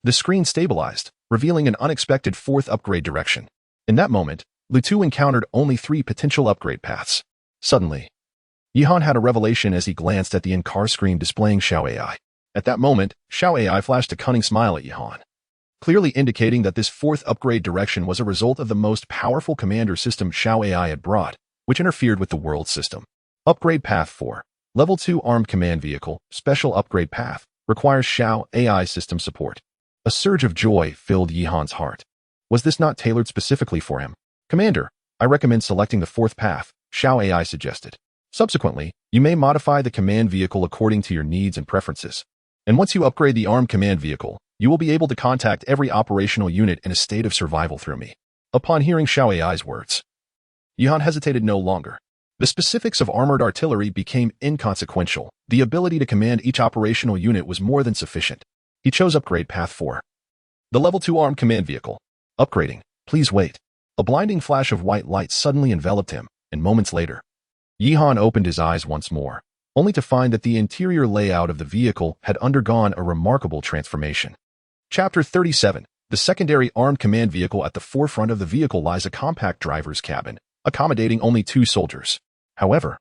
Speaker 1: the screen stabilized, revealing an unexpected fourth upgrade direction. In that moment, Lutu encountered only 3 potential upgrade paths. Suddenly, Jihan had a revelation as he glanced at the in-car screen displaying Xiao AI. At that moment, Xiao AI flashed a cunning smile at Jihan, clearly indicating that this fourth upgrade direction was a result of the most powerful commander system Xiao AI had brought, which interfered with the world system. Upgrade Path 4. Level 2 Armed Command Vehicle, Special Upgrade Path, requires Xiao AI system support. A surge of joy filled Jihan's heart. Was this not tailored specifically for him? Commander, I recommend selecting the fourth path, Xiao AI suggested. Subsequently, you may modify the command vehicle according to your needs and preferences. And once you upgrade the armed command vehicle, you will be able to contact every operational unit in a state of survival through me. Upon hearing Xiao AI's words, Jihan hesitated no longer. The specifics of armored artillery became inconsequential. The ability to command each operational unit was more than sufficient. He chose Upgrade Path 4. The Level 2 Armed Command Vehicle. Upgrading. Please wait. A blinding flash of white light suddenly enveloped him, and moments later, Jihan opened his eyes once more, only to find that the interior layout of the vehicle had undergone a remarkable transformation. Chapter 37. The secondary armed command vehicle. At the forefront of the vehicle lies a compact driver's cabin, accommodating only 2 soldiers. However,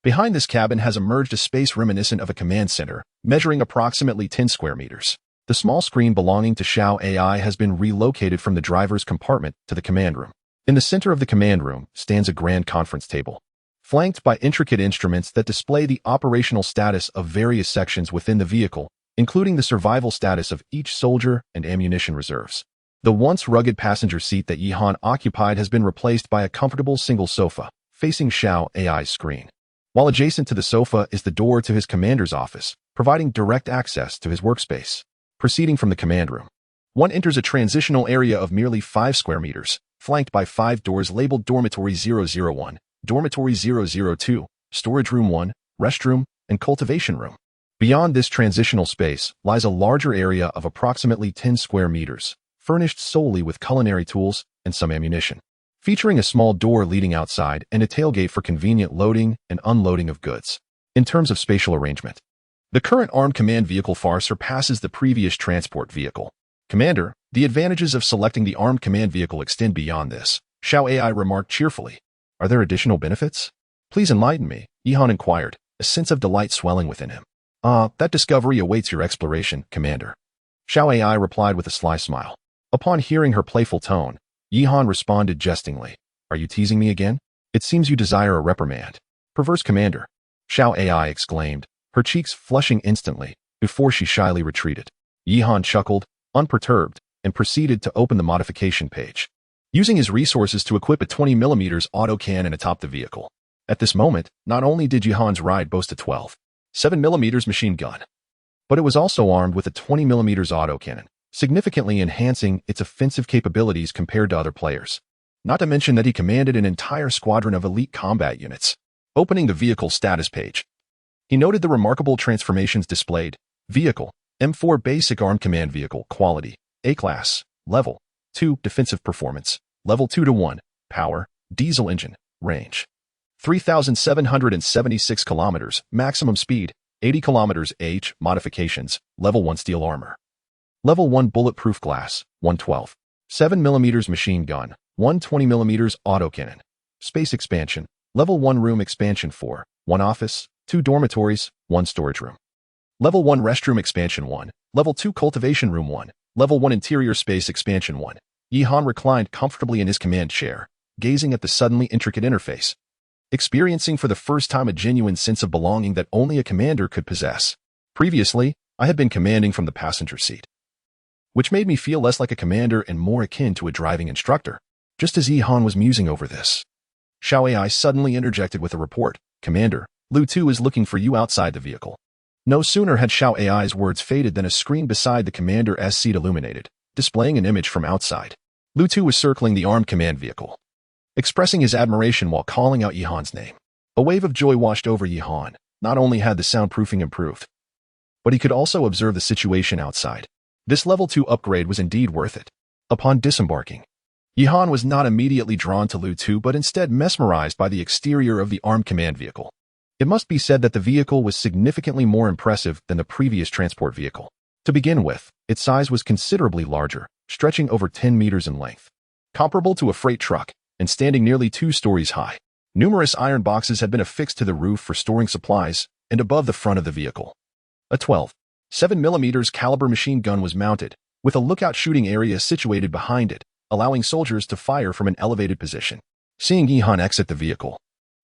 Speaker 1: behind this cabin has emerged a space reminiscent of a command center, measuring approximately 10 square meters. The small screen belonging to Xiao AI has been relocated from the driver's compartment to the command room. In the center of the command room stands a grand conference table, flanked by intricate instruments that display the operational status of various sections within the vehicle, including the survival status of each soldier and ammunition reserves. The once rugged passenger seat that Jihan occupied has been replaced by a comfortable single sofa, facing Xiao AI's screen. While adjacent to the sofa is the door to his commander's office, providing direct access to his workspace. Proceeding from the command room, one enters a transitional area of merely 5 square meters, flanked by 5 doors labeled Dormitory 001, Dormitory 002, Storage Room 1, Restroom, and Cultivation Room. Beyond this transitional space lies a larger area of approximately 10 square meters, furnished solely with culinary tools and some ammunition, featuring a small door leading outside and a tailgate for convenient loading and unloading of goods. In terms of spatial arrangement, the current armed command vehicle far surpasses the previous transport vehicle. Commander, the advantages of selecting the armed command vehicle extend beyond this, Xiao AI remarked cheerfully. Are there additional benefits? Please enlighten me, Jihan inquired, a sense of delight swelling within him. That discovery awaits your exploration, Commander. Xiao AI replied with a sly smile. Upon hearing her playful tone, Jihan responded jestingly. Are you teasing me again? It seems you desire a reprimand. Perverse Commander, Xiao AI exclaimed, her cheeks flushing instantly, before she shyly retreated. Jihan chuckled, unperturbed, and proceeded to open the modification page, using his resources to equip a 20mm autocannon atop the vehicle. At this moment, not only did Jihan's ride boast a 12.7mm machine gun, but it was also armed with a 20mm autocannon, significantly enhancing its offensive capabilities compared to other players. Not to mention that he commanded an entire squadron of elite combat units. Opening the vehicle status page, he noted the remarkable transformations displayed. Vehicle, M4 Basic Armed Command Vehicle, Quality, A-Class, Level 2, Defensive Performance, Level 2 to 1, Power, Diesel Engine, Range 3,776 kilometers, Maximum Speed, 80 kilometers H, Modifications, Level 1 Steel Armor. Level 1 Bulletproof Glass, 112. 7mm Machine Gun, 120mm Autocannon. Space Expansion, Level 1 Room Expansion 4, 1 Office, 2 Dormitories, 1 Storage Room. Level 1 Restroom Expansion 1, Level 2 Cultivation Room 1, Level 1 Interior Space Expansion 1. Yi-Han reclined comfortably in his command chair, gazing at the suddenly intricate interface, experiencing for the first time a genuine sense of belonging that only a commander could possess. Previously, I had been commanding from the passenger seat, which made me feel less like a commander and more akin to a driving instructor. Just as Yi-Han was musing over this, Xiao Ai suddenly interjected with a report. Commander, Lu Tu is looking for you outside the vehicle. No sooner had Xiao Ai's words faded than a screen beside the commander's seat illuminated, displaying an image from outside. Lu Tu was circling the armed command vehicle, expressing his admiration while calling out Yi-Han's name. A wave of joy washed over Yi-Han. Not only had the soundproofing improved, but he could also observe the situation outside. This level 2 upgrade was indeed worth it. Upon disembarking, Yi-Han was not immediately drawn to Lu Tu but instead mesmerized by the exterior of the armed command vehicle. It must be said that the vehicle was significantly more impressive than the previous transport vehicle. To begin with, its size was considerably larger, stretching over 10 meters in length, comparable to a freight truck, and standing nearly 2 stories high. Numerous iron boxes had been affixed to the roof for storing supplies, and above the front of the vehicle, a 12.7mm caliber machine gun was mounted, with a lookout shooting area situated behind it, allowing soldiers to fire from an elevated position. Seeing Yi-Han exit the vehicle,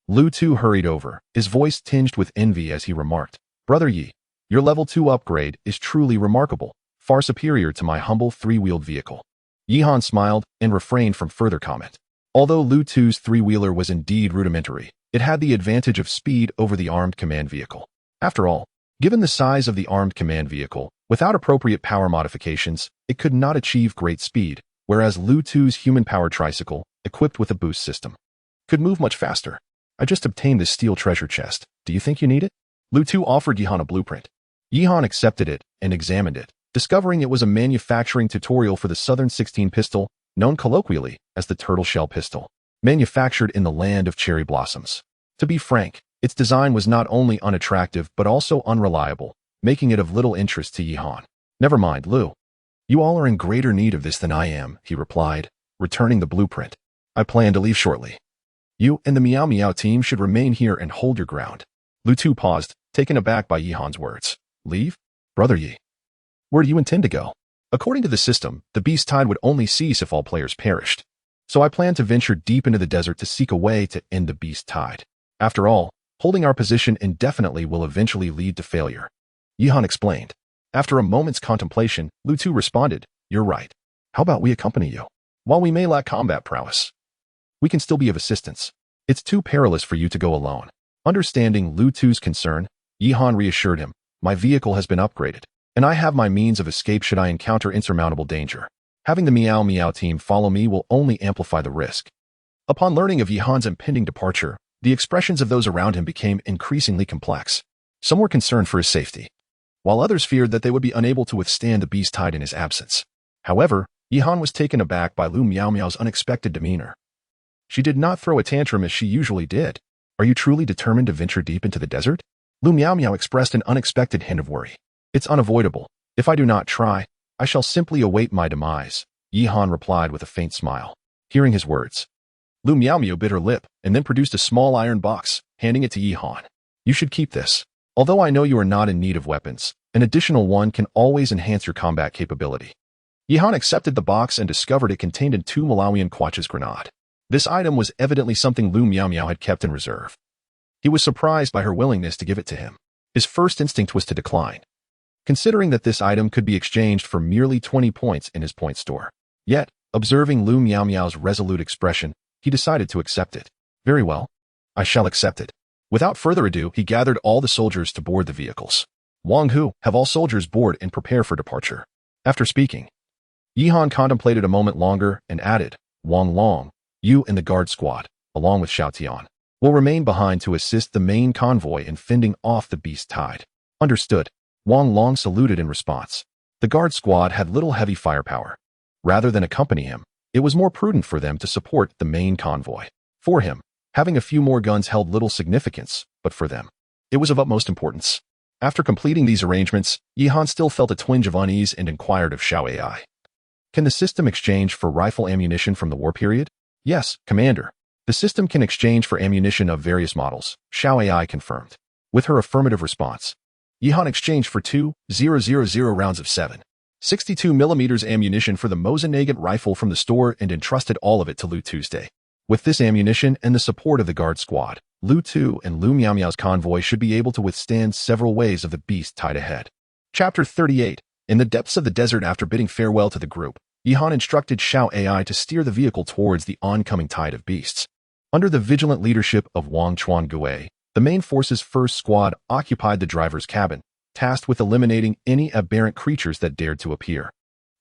Speaker 1: Lu Tu hurried over, his voice tinged with envy as he remarked, Brother Yi, your level 2 upgrade is truly remarkable, far superior to my humble 3-wheeled vehicle. Yi-Han smiled and refrained from further comment. Although Lu Tu's 3-wheeler was indeed rudimentary, it had the advantage of speed over the armed command vehicle. After all, given the size of the armed command vehicle, without appropriate power modifications, it could not achieve great speed, whereas Lu Tu's human-powered tricycle, equipped with a boost system, could move much faster. I just obtained this steel treasure chest. Do you think you need it? Lu Tu offered Yi-Han a blueprint. Yi-Han accepted it and examined it, discovering it was a manufacturing tutorial for the Southern 16 pistol, known colloquially as the turtle shell pistol, manufactured in the land of cherry blossoms. To be frank, its design was not only unattractive but also unreliable, making it of little interest to Yi-Han. Never mind, Lu. You all are in greater need of this than I am, he replied, returning the blueprint. I plan to leave shortly. You and the Meow Meow team should remain here and hold your ground. Lu Tu paused, taken aback by Yi-Han's words. Leave? Brother Yi. Where do you intend to go? According to the system, the beast tide would only cease if all players perished. So I plan to venture deep into the desert to seek a way to end the beast tide. After all, holding our position indefinitely will eventually lead to failure. Yi-Han explained. After a moment's contemplation, Lu Tu responded, You're right. How about we accompany you? While we may lack combat prowess, we can still be of assistance. It's too perilous for you to go alone. Understanding Lu Tu's concern, Yi-Han reassured him, My vehicle has been upgraded, and I have my means of escape should I encounter insurmountable danger. Having the Meow Meow team follow me will only amplify the risk. Upon learning of Yi-Han's impending departure, the expressions of those around him became increasingly complex. Some were concerned for his safety, while others feared that they would be unable to withstand the beast tide in his absence. However, Yi-Han was taken aback by Lu Meow Meow's unexpected demeanor. She did not throw a tantrum as she usually did. Are you truly determined to venture deep into the desert? Lu Meow Meow expressed an unexpected hint of worry. It's unavoidable. If I do not try, I shall simply await my demise, Yi-Han replied with a faint smile. Hearing his words, Lu Meow Meow bit her lip and then produced a small iron box, handing it to Yi-Han. You should keep this. Although I know you are not in need of weapons, an additional one can always enhance your combat capability. Yi-Han accepted the box and discovered it contained a 2 Malawian Quatches grenade. This item was evidently something Lu Meow Meow had kept in reserve. He was surprised by her willingness to give it to him. His first instinct was to decline, considering that this item could be exchanged for merely 20 points in his point store. Yet, observing Lu Meow Meow's resolute expression, he decided to accept it. Very well. I shall accept it. Without further ado, he gathered all the soldiers to board the vehicles. Wang Hu, have all soldiers board and prepare for departure. After speaking, Yi-Han contemplated a moment longer and added, Wang Long, you and the guard squad, along with Xiao Tian, will remain behind to assist the main convoy in fending off the beast tide. Understood. Wang Long saluted in response. The guard squad had little heavy firepower. Rather than accompany him, it was more prudent for them to support the main convoy. For him, having a few more guns held little significance, but for them, it was of utmost importance. After completing these arrangements, Yihan still felt a twinge of unease and inquired of Xiao Ai. Can the system exchange for rifle ammunition from the war period? Yes, Commander. The system can exchange for ammunition of various models, Xiao Ai confirmed. With her affirmative response, Yihan exchanged for 2,000 rounds of 7.62 millimeters ammunition for the Mosin-Nagant rifle from the store and entrusted all of it to Lu Tuesday. With this ammunition and the support of the guard squad, Lu Tu and Lu Miao's convoy should be able to withstand several waves of the beast tide ahead. Chapter 38. In the depths of the desert, after bidding farewell to the group, Yihan instructed Xiao Ai to steer the vehicle towards the oncoming tide of beasts. Under the vigilant leadership of Wang Chuan-Gui, the main force's first squad occupied the driver's cabin, tasked with eliminating any aberrant creatures that dared to appear.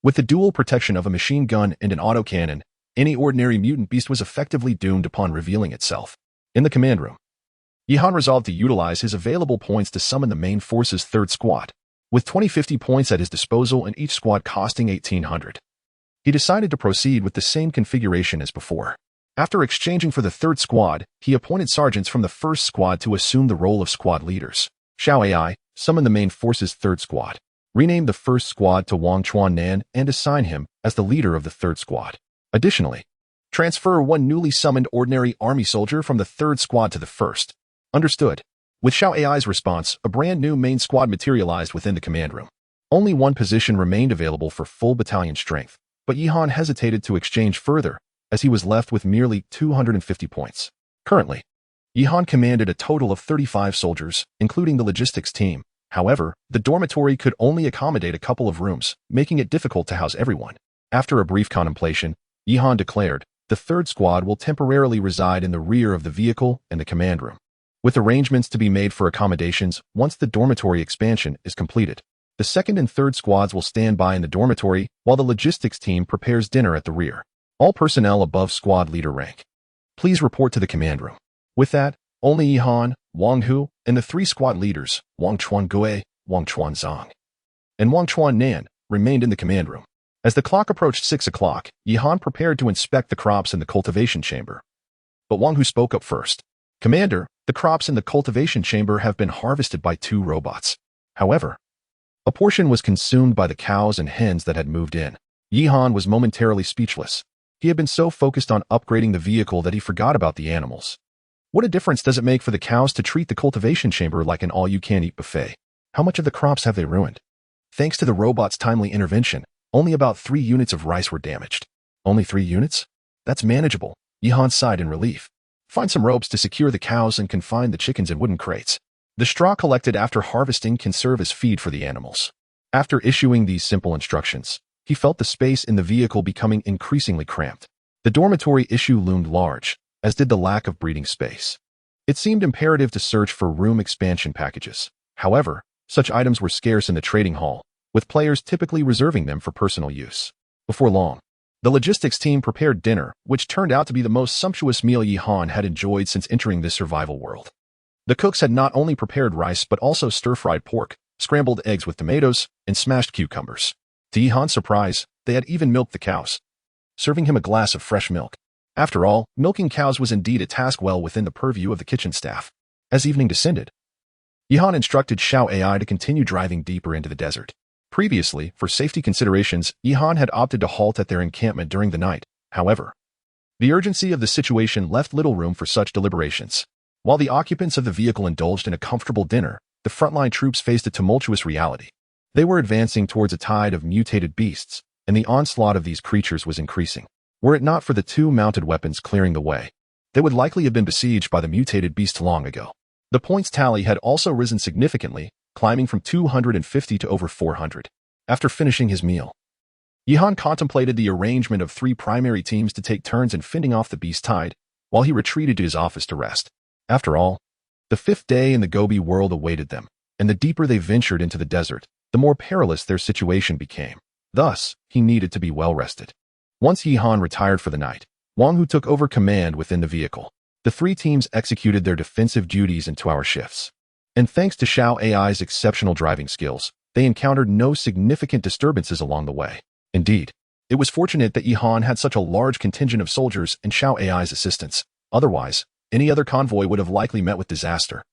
Speaker 1: With the dual protection of a machine gun and an autocannon, any ordinary mutant beast was effectively doomed upon revealing itself. In the command room, Yihan resolved to utilize his available points to summon the main force's third squad. With 2050 points at his disposal and each squad costing 1,800, he decided to proceed with the same configuration as before. After exchanging for the third squad, he appointed sergeants from the first squad to assume the role of squad leaders. Xiao Ai summoned the main force's third squad, renamed the first squad to Wang Chuan-Nan, and assign him as the leader of the third squad. Additionally, transfer one newly summoned ordinary army soldier from the third squad to the first. Understood. With Xiao Ai's response, a brand new main squad materialized within the command room. Only one position remained available for full battalion strength, but Yihan hesitated to exchange further, as he was left with merely 250 points. Currently, Yihan commanded a total of 35 soldiers, including the logistics team. However, the dormitory could only accommodate a couple of rooms, making it difficult to house everyone. After a brief contemplation, Yihan declared, the third squad will temporarily reside in the rear of the vehicle and the command room, with arrangements to be made for accommodations once the dormitory expansion is completed. The second and third squads will stand by in the dormitory while the logistics team prepares dinner at the rear. All personnel above squad leader rank, please report to the command room. With that, only Yihan, Wang Hu, and the three squad leaders, Wang Chuan-Gui, Wang Chuan-Zong, and Wang Chuan-Nan, remained in the command room. As the clock approached 6 o'clock, Yihan prepared to inspect the crops in the cultivation chamber. But Wang Hu spoke up first. Commander, the crops in the cultivation chamber have been harvested by 2 robots. However, a portion was consumed by the cows and hens that had moved in. Yihan was momentarily speechless. He had been so focused on upgrading the vehicle that he forgot about the animals. What a difference does it make for the cows to treat the cultivation chamber like an all-you-can-eat buffet? How much of the crops have they ruined? Thanks to the robot's timely intervention, only about 3 units of rice were damaged. Only 3 units? That's manageable. Yihan sighed in relief. Find some ropes to secure the cows and confine the chickens in wooden crates. The straw collected after harvesting can serve as feed for the animals. After issuing these simple instructions, he felt the space in the vehicle becoming increasingly cramped. The dormitory issue loomed large, as did the lack of breathing space. It seemed imperative to search for room expansion packages. However, such items were scarce in the trading hall, with players typically reserving them for personal use. Before long, the logistics team prepared dinner, which turned out to be the most sumptuous meal Yihan had enjoyed since entering this survival world. The cooks had not only prepared rice but also stir-fried pork, scrambled eggs with tomatoes, and smashed cucumbers. To Yihan's surprise, they had even milked the cows, serving him a glass of fresh milk. After all, milking cows was indeed a task well within the purview of the kitchen staff. As evening descended, Yihan instructed Xiao Ai to continue driving deeper into the desert. Previously, for safety considerations, Yihan had opted to halt at their encampment during the night. However, the urgency of the situation left little room for such deliberations. While the occupants of the vehicle indulged in a comfortable dinner, the frontline troops faced a tumultuous reality. They were advancing towards a tide of mutated beasts, and the onslaught of these creatures was increasing. Were it not for the 2 mounted weapons clearing the way, they would likely have been besieged by the mutated beast long ago. The points tally had also risen significantly, climbing from 250 to over 400. After finishing his meal, Yihan contemplated the arrangement of 3 primary teams to take turns in fending off the beast tide, while he retreated to his office to rest. After all, the 5th day in the Gobi world awaited them, and the deeper they ventured into the desert, the more perilous their situation became. Thus, he needed to be well rested. Once Yihan retired for the night, Wang Hu took over command within the vehicle. The 3 teams executed their defensive duties in 2-hour shifts. And thanks to Xiao Ai's exceptional driving skills, they encountered no significant disturbances along the way. Indeed, it was fortunate that Yihan had such a large contingent of soldiers and Xiao Ai's assistants. Otherwise, any other convoy would have likely met with disaster.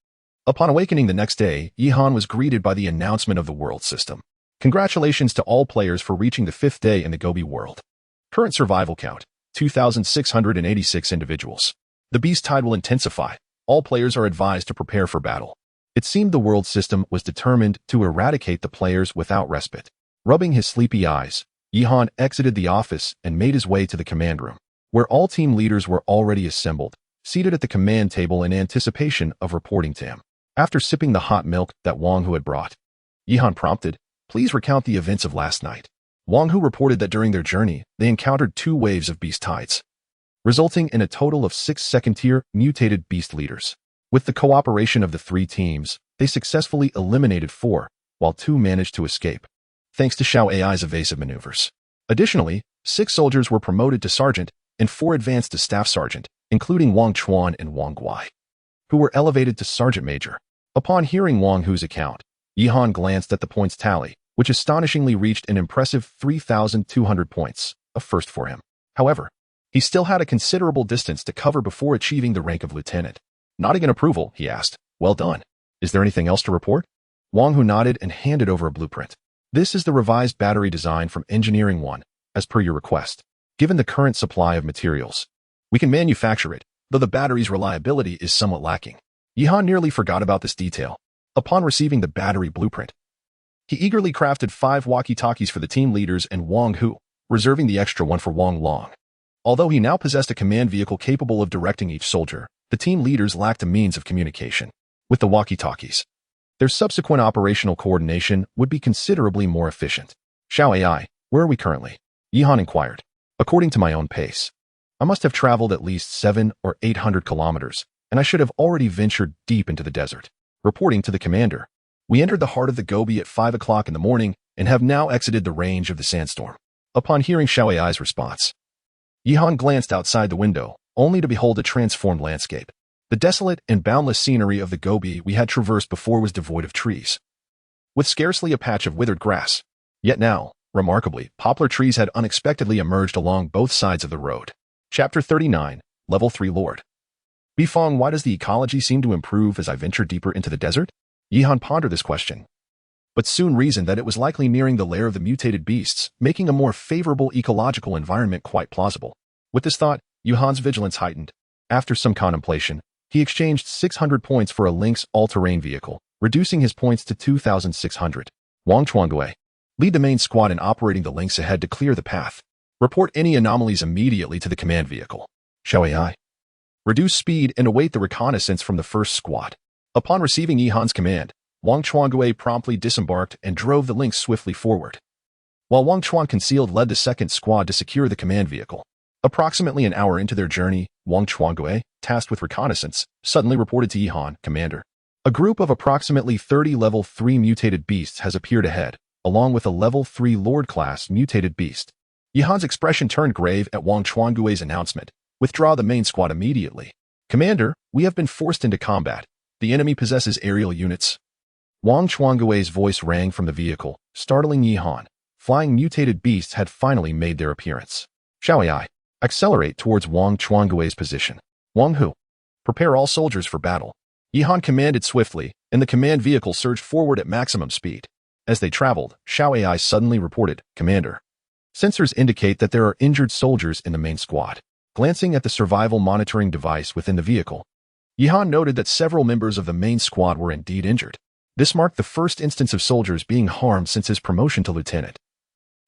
Speaker 1: Upon awakening the next day, Yihan was greeted by the announcement of the world system. Congratulations to all players for reaching the 5th day in the Gobi world. Current survival count, 2,686 individuals. The beast tide will intensify. All players are advised to prepare for battle. It seemed the world system was determined to eradicate the players without respite. Rubbing his sleepy eyes, Yihan exited the office and made his way to the command room, where all team leaders were already assembled, seated at the command table in anticipation of reporting to him. After sipping the hot milk that Wang Hu had brought, Yihan prompted, "Please recount the events of last night." Wang Hu reported that during their journey, they encountered 2 waves of beast tides, resulting in a total of 6 second-tier mutated beast leaders. With the cooperation of the 3 teams, they successfully eliminated 4, while 2 managed to escape, thanks to Xiao Ai's evasive maneuvers. Additionally, 6 soldiers were promoted to sergeant and 4 advanced to staff sergeant, including Wang Chuan and Wang Guai, who were elevated to sergeant major. Upon hearing Wang Hu's account, Yihan glanced at the points tally, which astonishingly reached an impressive 3,200 points, a first for him. However, he still had a considerable distance to cover before achieving the rank of lieutenant. Nodding in approval, he asked, "Well done. Is there anything else to report?" Wang Hu nodded and handed over a blueprint. "This is the revised battery design from Engineering 1, as per your request. Given the current supply of materials, we can manufacture it, though the battery's reliability is somewhat lacking." Yihan nearly forgot about this detail. Upon receiving the battery blueprint, he eagerly crafted 5 walkie-talkies for the team leaders and Wang Hu, reserving the extra one for Wang Long. Although he now possessed a command vehicle capable of directing each soldier, the team leaders lacked a means of communication with the walkie-talkies. Their subsequent operational coordination would be considerably more efficient. "Xiao Ai, where are we currently?" Yihan inquired. "According to my own pace, I must have traveled at least 700 or 800 kilometers, and I should have already ventured deep into the desert." Reporting to the commander, "We entered the heart of the Gobi at 5 o'clock in the morning and have now exited the range of the sandstorm." Upon hearing Xiao Ai's response, Yihan glanced outside the window, only to behold a transformed landscape. The desolate and boundless scenery of the Gobi we had traversed before was devoid of trees, with scarcely a patch of withered grass. Yet now, remarkably, poplar trees had unexpectedly emerged along both sides of the road. Chapter 39, Level 3 Lord. "Bifeng, why does the ecology seem to improve as I venture deeper into the desert?" Yihan pondered this question, but soon reasoned that it was likely nearing the lair of the mutated beasts, making a more favorable ecological environment quite plausible. With this thought, Yihan's vigilance heightened. After some contemplation, he exchanged 600 points for a Lynx all-terrain vehicle, reducing his points to 2,600. "Wang Chuangue, lead the main squad in operating the Lynx ahead to clear the path. Report any anomalies immediately to the command vehicle. Xiao Ai, reduce speed and await the reconnaissance from the first squad." Upon receiving Yihan's command, Wang Chuangue promptly disembarked and drove the Lynx swiftly forward, while Wang Chuan concealed led the second squad to secure the command vehicle. Approximately an hour into their journey, Wang Chuangue, tasked with reconnaissance, suddenly reported to Yihan, "Commander, a group of approximately 30 level 3 mutated beasts has appeared ahead, along with a level 3 Lord-class mutated beast." Yihan's expression turned grave at Wang Chuangue's announcement. "Withdraw the main squad immediately." "Commander, we have been forced into combat. The enemy possesses aerial units." Wang Chuangue's voice rang from the vehicle, startling Yihan. Flying mutated beasts had finally made their appearance. "Xiao Ai, accelerate towards Wang Chuangue's position. Wang Hu, prepare all soldiers for battle." Yihan commanded swiftly, and the command vehicle surged forward at maximum speed. As they traveled, Xiao Ai suddenly reported, "Commander, sensors indicate that there are injured soldiers in the main squad." Glancing at the survival monitoring device within the vehicle, Yihan noted that several members of the main squad were indeed injured. This marked the first instance of soldiers being harmed since his promotion to lieutenant,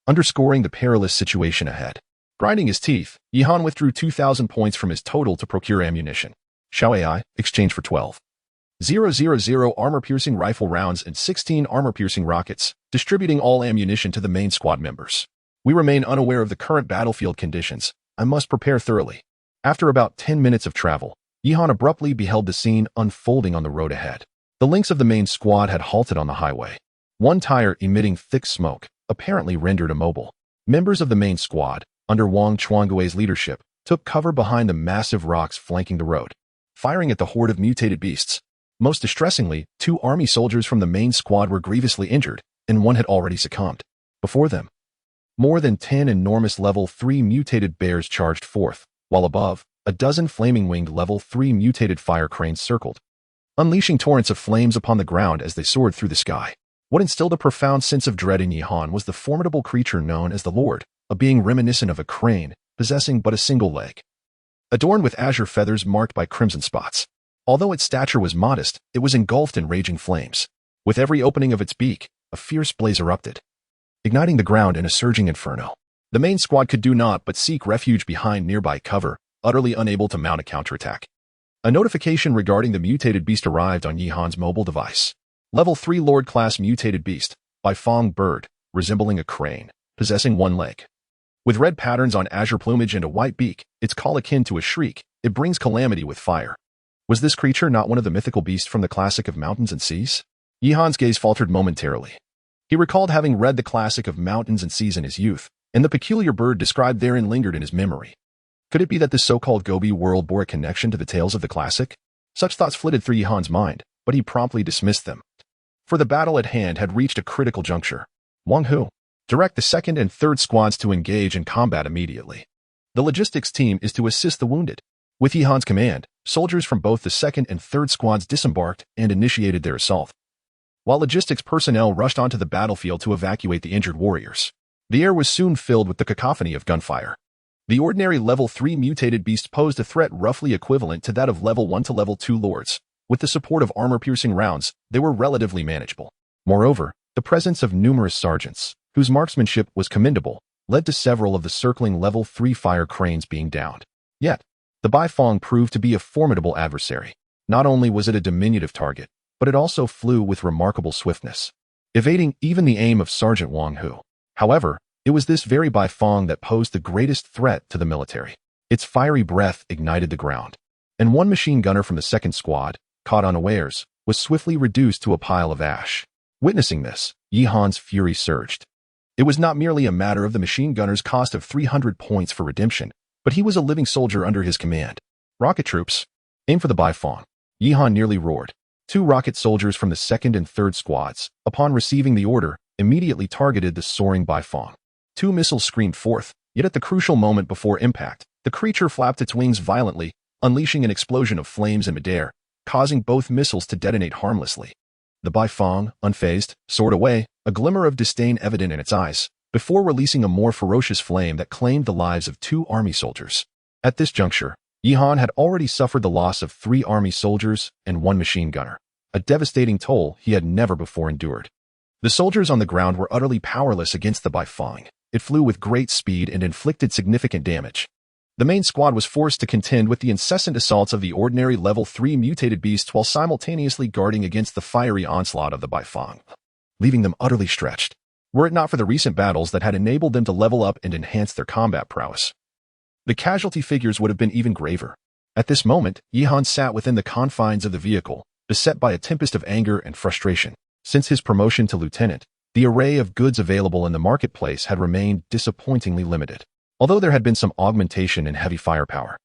Speaker 1: underscoring the perilous situation ahead. Grinding his teeth, Yihan withdrew 2,000 points from his total to procure ammunition. "Xiao Ai, exchange for 12,000 armor-piercing rifle rounds and 16 armor-piercing rockets, distributing all ammunition to the main squad members. We remain unaware of the current battlefield conditions. I must prepare thoroughly." After about 10 minutes of travel, Yihan abruptly beheld the scene unfolding on the road ahead. The Lynx of the main squad had halted on the highway, one tire emitting thick smoke, apparently rendered immobile. Members of the main squad, under Wang Chuangue's leadership, took cover behind the massive rocks flanking the road, firing at the horde of mutated beasts. Most distressingly, 2 army soldiers from the main squad were grievously injured, and one had already succumbed. Before them, more than 10 enormous level 3 mutated bears charged forth, while above, a dozen flaming-winged level 3 mutated fire cranes circled, unleashing torrents of flames upon the ground as they soared through the sky. What instilled a profound sense of dread in Yihan was the formidable creature known as the Lord, a being reminiscent of a crane, possessing but a single leg, adorned with azure feathers marked by crimson spots. Although its stature was modest, it was engulfed in raging flames. With every opening of its beak, a fierce blaze erupted, igniting the ground in a surging inferno. The main squad could do naught but seek refuge behind nearby cover, utterly unable to mount a counterattack. A notification regarding the mutated beast arrived on Yihan's mobile device. Level 3 Lord-class mutated beast, Bifong bird, resembling a crane, possessing one leg. With red patterns on azure plumage and a white beak, its call akin to a shriek, it brings calamity with fire. Was this creature not one of the mythical beasts from the classic of mountains and seas? Yihan's gaze faltered momentarily. He recalled having read the classic of mountains and seas in his youth, and the peculiar bird described therein lingered in his memory. Could it be that this so-called Gobi world bore a connection to the tales of the classic? Such thoughts flitted through Yihan's mind, but he promptly dismissed them. For the battle at hand had reached a critical juncture. Wang Hu, direct the 2nd and 3rd squads to engage in combat immediately. The logistics team is to assist the wounded. With Yihan's command, soldiers from both the 2nd and 3rd squads disembarked and initiated their assault, while logistics personnel rushed onto the battlefield to evacuate the injured warriors. The air was soon filled with the cacophony of gunfire. The ordinary level 3 mutated beast posed a threat roughly equivalent to that of level 1 to level 2 lords. With the support of armor-piercing rounds, they were relatively manageable. Moreover, the presence of numerous sergeants, whose marksmanship was commendable, led to several of the circling level 3 fire cranes being downed. Yet, the Bifong proved to be a formidable adversary. Not only was it a diminutive target, but it also flew with remarkable swiftness, evading even the aim of Sergeant Wang Hu. However, it was this very Bifong that posed the greatest threat to the military. Its fiery breath ignited the ground, and one machine gunner from the 2nd squad, caught unawares, was swiftly reduced to a pile of ash. Witnessing this, Yihan's fury surged. It was not merely a matter of the machine gunner's cost of 300 points for redemption, but he was a living soldier under his command. Rocket troops, aim for the Bifong. Yihan nearly roared. 2 rocket soldiers from the 2nd and 3rd squads, upon receiving the order, immediately targeted the soaring Bifong. 2 missiles screamed forth, yet at the crucial moment before impact, the creature flapped its wings violently, unleashing an explosion of flames in midair, causing both missiles to detonate harmlessly. The Bifong, unfazed, soared away, a glimmer of disdain evident in its eyes, before releasing a more ferocious flame that claimed the lives of 2 army soldiers. At this juncture, Yihan had already suffered the loss of 3 army soldiers and 1 machine gunner, a devastating toll he had never before endured. The soldiers on the ground were utterly powerless against the Bifong. It flew with great speed and inflicted significant damage. The main squad was forced to contend with the incessant assaults of the ordinary level 3 mutated beasts while simultaneously guarding against the fiery onslaught of the Bifong, leaving them utterly stretched, were it not for the recent battles that had enabled them to level up and enhance their combat prowess. The casualty figures would have been even graver. At this moment, Yihan sat within the confines of the vehicle, beset by a tempest of anger and frustration. Since his promotion to lieutenant, the array of goods available in the marketplace had remained disappointingly limited. Although there had been some augmentation in heavy firepower,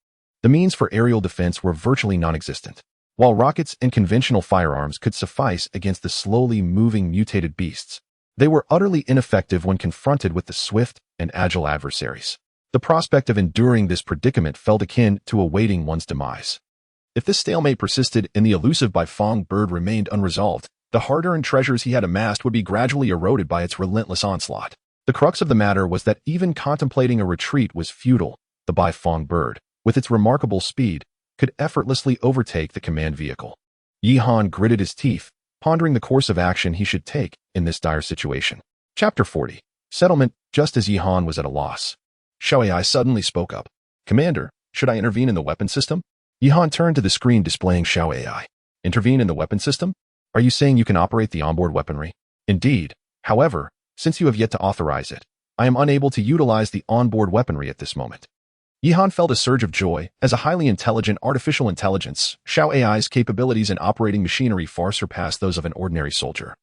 Speaker 1: the means for aerial defense were virtually non-existent. While rockets and conventional firearms could suffice against the slowly moving mutated beasts, they were utterly ineffective when confronted with the swift and agile adversaries. The prospect of enduring this predicament felt akin to awaiting one's demise. If this stalemate persisted and the elusive Bifong bird remained unresolved, the hard-earned treasures he had amassed would be gradually eroded by its relentless onslaught. The crux of the matter was that even contemplating a retreat was futile. The Bifong bird, with its remarkable speed, could effortlessly overtake the command vehicle. Yihan gritted his teeth, pondering the course of action he should take in this dire situation. Chapter 40. Settlement. Just as Yihan was at a loss, Xiao Ai suddenly spoke up. Commander, should I intervene in the weapon system? Yihan turned to the screen displaying Xiao Ai. Intervene in the weapon system? Are you saying you can operate the onboard weaponry? Indeed. However, since you have yet to authorize it, I am unable to utilize the onboard weaponry at this moment. Yihan felt a surge of joy. As a highly intelligent artificial intelligence, Xiao Ai's capabilities in operating machinery far surpassed those of an ordinary soldier,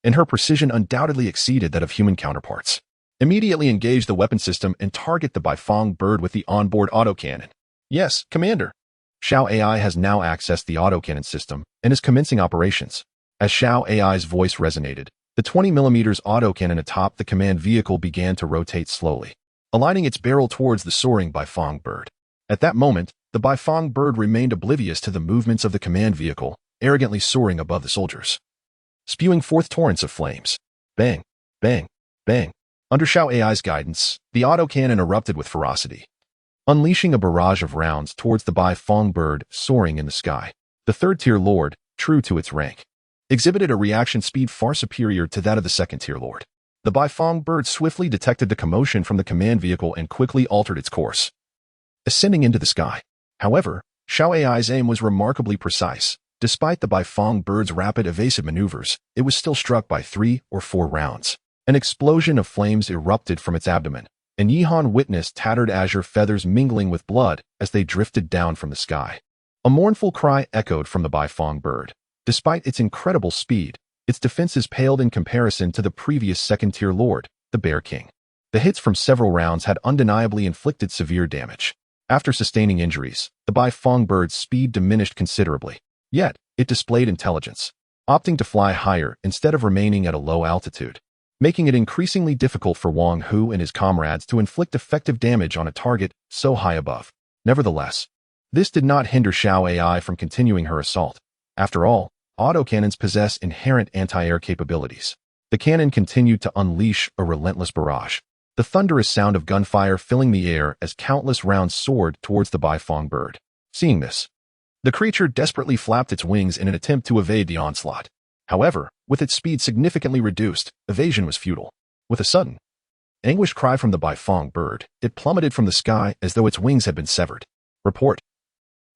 Speaker 1: and her precision undoubtedly exceeded that of human counterparts. Immediately engage the weapon system and target the Bifong bird with the onboard autocannon. Yes, Commander. Xiao AI has now accessed the autocannon system and is commencing operations. As Xiao AI's voice resonated, The 20mm autocannon atop the command vehicle began to rotate slowly, aligning its barrel towards the soaring Baifeng bird. At that moment, the Baifeng bird remained oblivious to the movements of the command vehicle, arrogantly soaring above the soldiers, spewing forth torrents of flames. Bang, bang, bang. Under Xiao Ai's guidance, the autocannon erupted with ferocity, unleashing a barrage of rounds towards the Baifeng bird soaring in the sky. The third-tier lord, true to its rank, exhibited a reaction speed far superior to that of the second-tier lord. The Baifeng bird swiftly detected the commotion from the command vehicle and quickly altered its course, ascending into the sky. However, Xiao Ai's aim was remarkably precise. Despite the Baifeng bird's rapid evasive maneuvers, it was still struck by 3 or 4 rounds. An explosion of flames erupted from its abdomen, and Yihan witnessed tattered azure feathers mingling with blood as they drifted down from the sky. A mournful cry echoed from the Baifeng bird. Despite its incredible speed, its defenses paled in comparison to the previous second-tier lord, the Bear King. The hits from several rounds had undeniably inflicted severe damage. After sustaining injuries, the Baifeng bird's speed diminished considerably. Yet, it displayed intelligence, opting to fly higher instead of remaining at a low altitude, making it increasingly difficult for Wang Hu and his comrades to inflict effective damage on a target so high above. Nevertheless, this did not hinder Xiao Ai from continuing her assault. After all, autocannons possess inherent anti-air capabilities. The cannon continued to unleash a relentless barrage, the thunderous sound of gunfire filling the air as countless rounds soared towards the Baifeng bird. Seeing this, the creature desperately flapped its wings in an attempt to evade the onslaught. However, with its speed significantly reduced, evasion was futile. With a sudden, anguished cry from the Baifeng bird, it plummeted from the sky as though its wings had been severed. Report.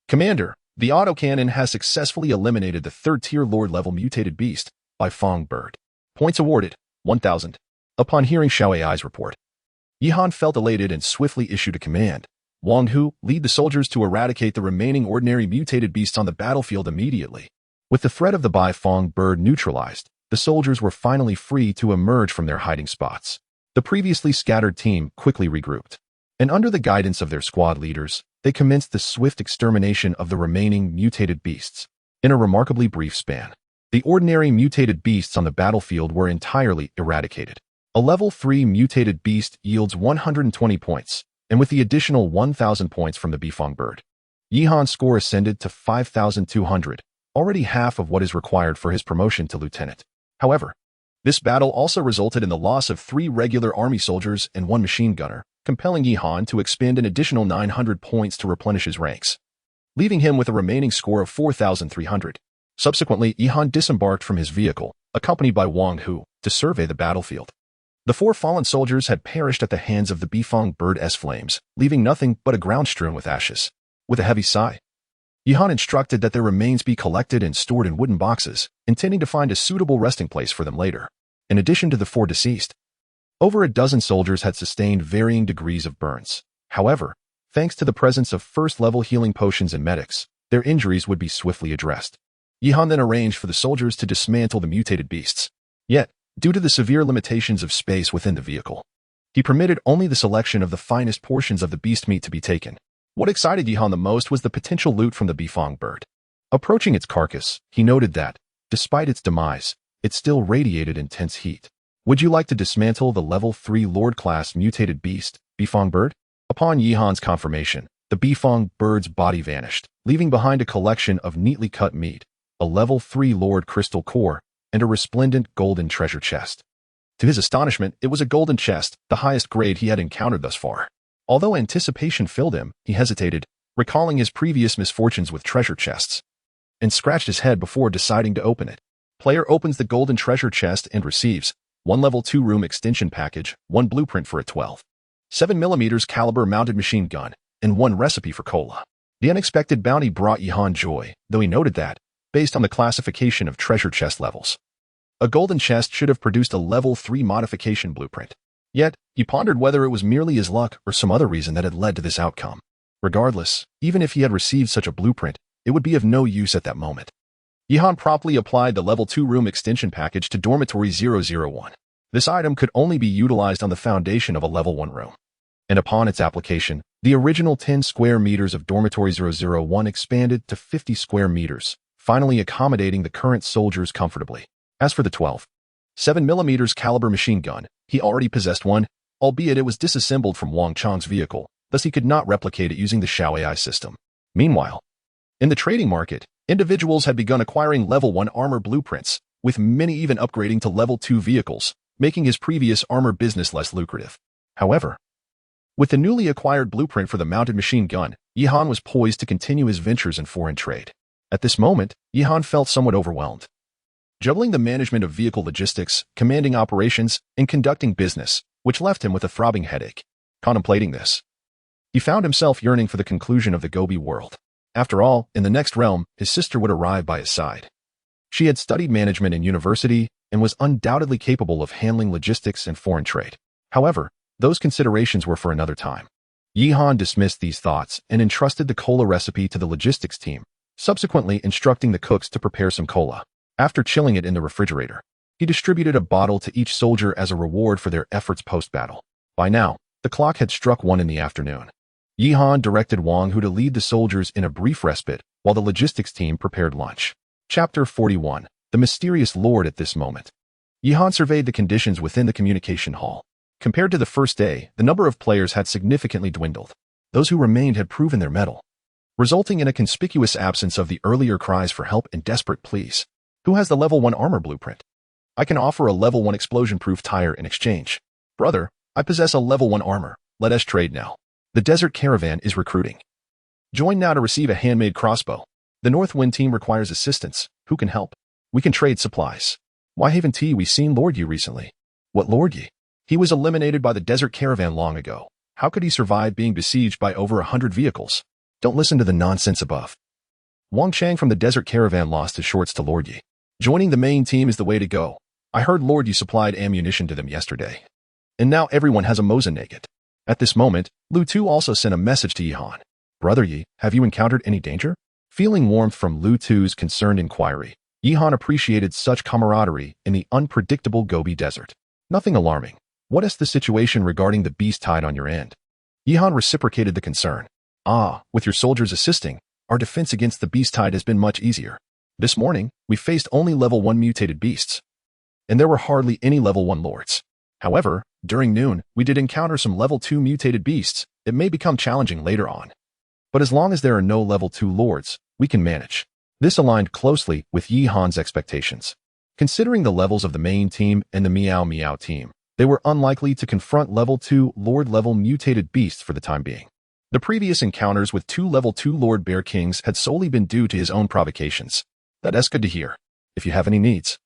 Speaker 1: Commander, the autocannon has successfully eliminated the third-tier lord-level mutated beast, Baifeng bird. Points awarded, 1,000. Upon hearing Xiao Ai's report, Yihan felt elated and swiftly issued a command. Wang Hu, lead the soldiers to eradicate the remaining ordinary mutated beasts on the battlefield immediately. With the threat of the Baifeng bird neutralized, the soldiers were finally free to emerge from their hiding spots. The previously scattered team quickly regrouped, and under the guidance of their squad leaders, they commenced the swift extermination of the remaining mutated beasts. In a remarkably brief span, the ordinary mutated beasts on the battlefield were entirely eradicated. A level 3 mutated beast yields 120 points, and with the additional 1,000 points from the Baifeng bird, Yihan's score ascended to 5,200, already half of what is required for his promotion to lieutenant. However, this battle also resulted in the loss of 3 regular army soldiers and 1 machine gunner, compelling Yihan to expend an additional 900 points to replenish his ranks, leaving him with a remaining score of 4,300. Subsequently, Yihan disembarked from his vehicle, accompanied by Wang Hu, to survey the battlefield. The 4 fallen soldiers had perished at the hands of the Baifeng bird's flames, leaving nothing but a ground strewn with ashes. With a heavy sigh, Yihan instructed that their remains be collected and stored in wooden boxes, intending to find a suitable resting place for them later. In addition to the 4 deceased, over a dozen soldiers had sustained varying degrees of burns. However, thanks to the presence of first-level healing potions and medics, their injuries would be swiftly addressed. Yihan then arranged for the soldiers to dismantle the mutated beasts. Yet, due to the severe limitations of space within the vehicle, he permitted only the selection of the finest portions of the beast meat to be taken. What excited Yihan the most was the potential loot from the Baifeng bird. Approaching its carcass, he noted that, despite its demise, it still radiated intense heat. Would you like to dismantle the level 3 Lord-class mutated beast, Baifeng bird? Upon Yihan's confirmation, the Baifeng bird's body vanished, leaving behind a collection of neatly cut meat, a level 3 Lord crystal core, and a resplendent golden treasure chest. To his astonishment, it was a golden chest, the highest grade he had encountered thus far. Although anticipation filled him, he hesitated, recalling his previous misfortunes with treasure chests, and scratched his head before deciding to open it. Player opens the golden treasure chest and receives 1 level 2 room extension package, 1 blueprint for a 12.7mm caliber mounted machine gun, and 1 recipe for cola. The unexpected bounty brought Yihan joy, though he noted that, based on the classification of treasure chest levels, a golden chest should have produced a level 3 modification blueprint. Yet, he pondered whether it was merely his luck or some other reason that had led to this outcome. Regardless, even if he had received such a blueprint, it would be of no use at that moment. Yihan promptly applied the level 2 room extension package to Dormitory 001. This item could only be utilized on the foundation of a level 1 room. And upon its application, the original 10 square meters of Dormitory 001 expanded to 50 square meters, finally accommodating the current soldiers comfortably. As for the 7mm caliber machine gun. He already possessed one, albeit it was disassembled from Wang Chang's vehicle, thus he could not replicate it using the Xiao AI system. Meanwhile, in the trading market, individuals had begun acquiring level 1 armor blueprints, with many even upgrading to level 2 vehicles, making his previous armor business less lucrative. However, with the newly acquired blueprint for the mounted machine gun, Yihan was poised to continue his ventures in foreign trade. At this moment, Yihan felt somewhat overwhelmed. Juggling the management of vehicle logistics, commanding operations, and conducting business, which left him with a throbbing headache. Contemplating this, he found himself yearning for the conclusion of the Gobi world. After all, in the next realm, his sister would arrive by his side. She had studied management in university and was undoubtedly capable of handling logistics and foreign trade. However, those considerations were for another time. Yihan dismissed these thoughts and entrusted the cola recipe to the logistics team, subsequently instructing the cooks to prepare some cola. After chilling it in the refrigerator, he distributed a bottle to each soldier as a reward for their efforts post-battle. By now, the clock had struck 1 in the afternoon. Yihan directed Wang Hu to lead the soldiers in a brief respite while the logistics team prepared lunch. Chapter 41. The Mysterious Lord. At this moment, Yihan surveyed the conditions within the communication hall. Compared to the first day, the number of players had significantly dwindled. Those who remained had proven their mettle, resulting in a conspicuous absence of the earlier cries for help and desperate pleas. Who has the level 1 armor blueprint? I can offer a level 1 explosion-proof tire in exchange. Brother, I possess a level 1 armor. Let us trade now. The desert caravan is recruiting. Join now to receive a handmade crossbow. The North Wind team requires assistance. Who can help? We can trade supplies. Why haven't we seen Lord Yi recently? What Lord Yi? He was eliminated by the desert caravan long ago. How could he survive being besieged by over 100 vehicles? Don't listen to the nonsense above. Wang Chang from the desert caravan lost his shorts to Lord Yi. Joining the main team is the way to go. I heard Lord Yi supplied ammunition to them yesterday. And now everyone has a Mosin naked. At this moment, Lu Tu also sent a message to Yihan. Brother Yi, have you encountered any danger? Feeling warmth from Lu Tu's concerned inquiry, Yihan appreciated such camaraderie in the unpredictable Gobi desert. Nothing alarming. What is the situation regarding the beast tide on your end? Yihan reciprocated the concern. With your soldiers assisting, our defense against the beast tide has been much easier. This morning, we faced only level 1 mutated beasts, and there were hardly any level 1 lords. However, during noon, we did encounter some level 2 mutated beasts. It may become challenging later on. But as long as there are no level 2 lords, we can manage. This aligned closely with Yihan's expectations. Considering the levels of the main team and the Meow Meow team, they were unlikely to confront level 2 lord-level mutated beasts for the time being. The previous encounters with 2 level 2 Lord Bear Kings had solely been due to his own provocations. That's good to hear. If you have any needs,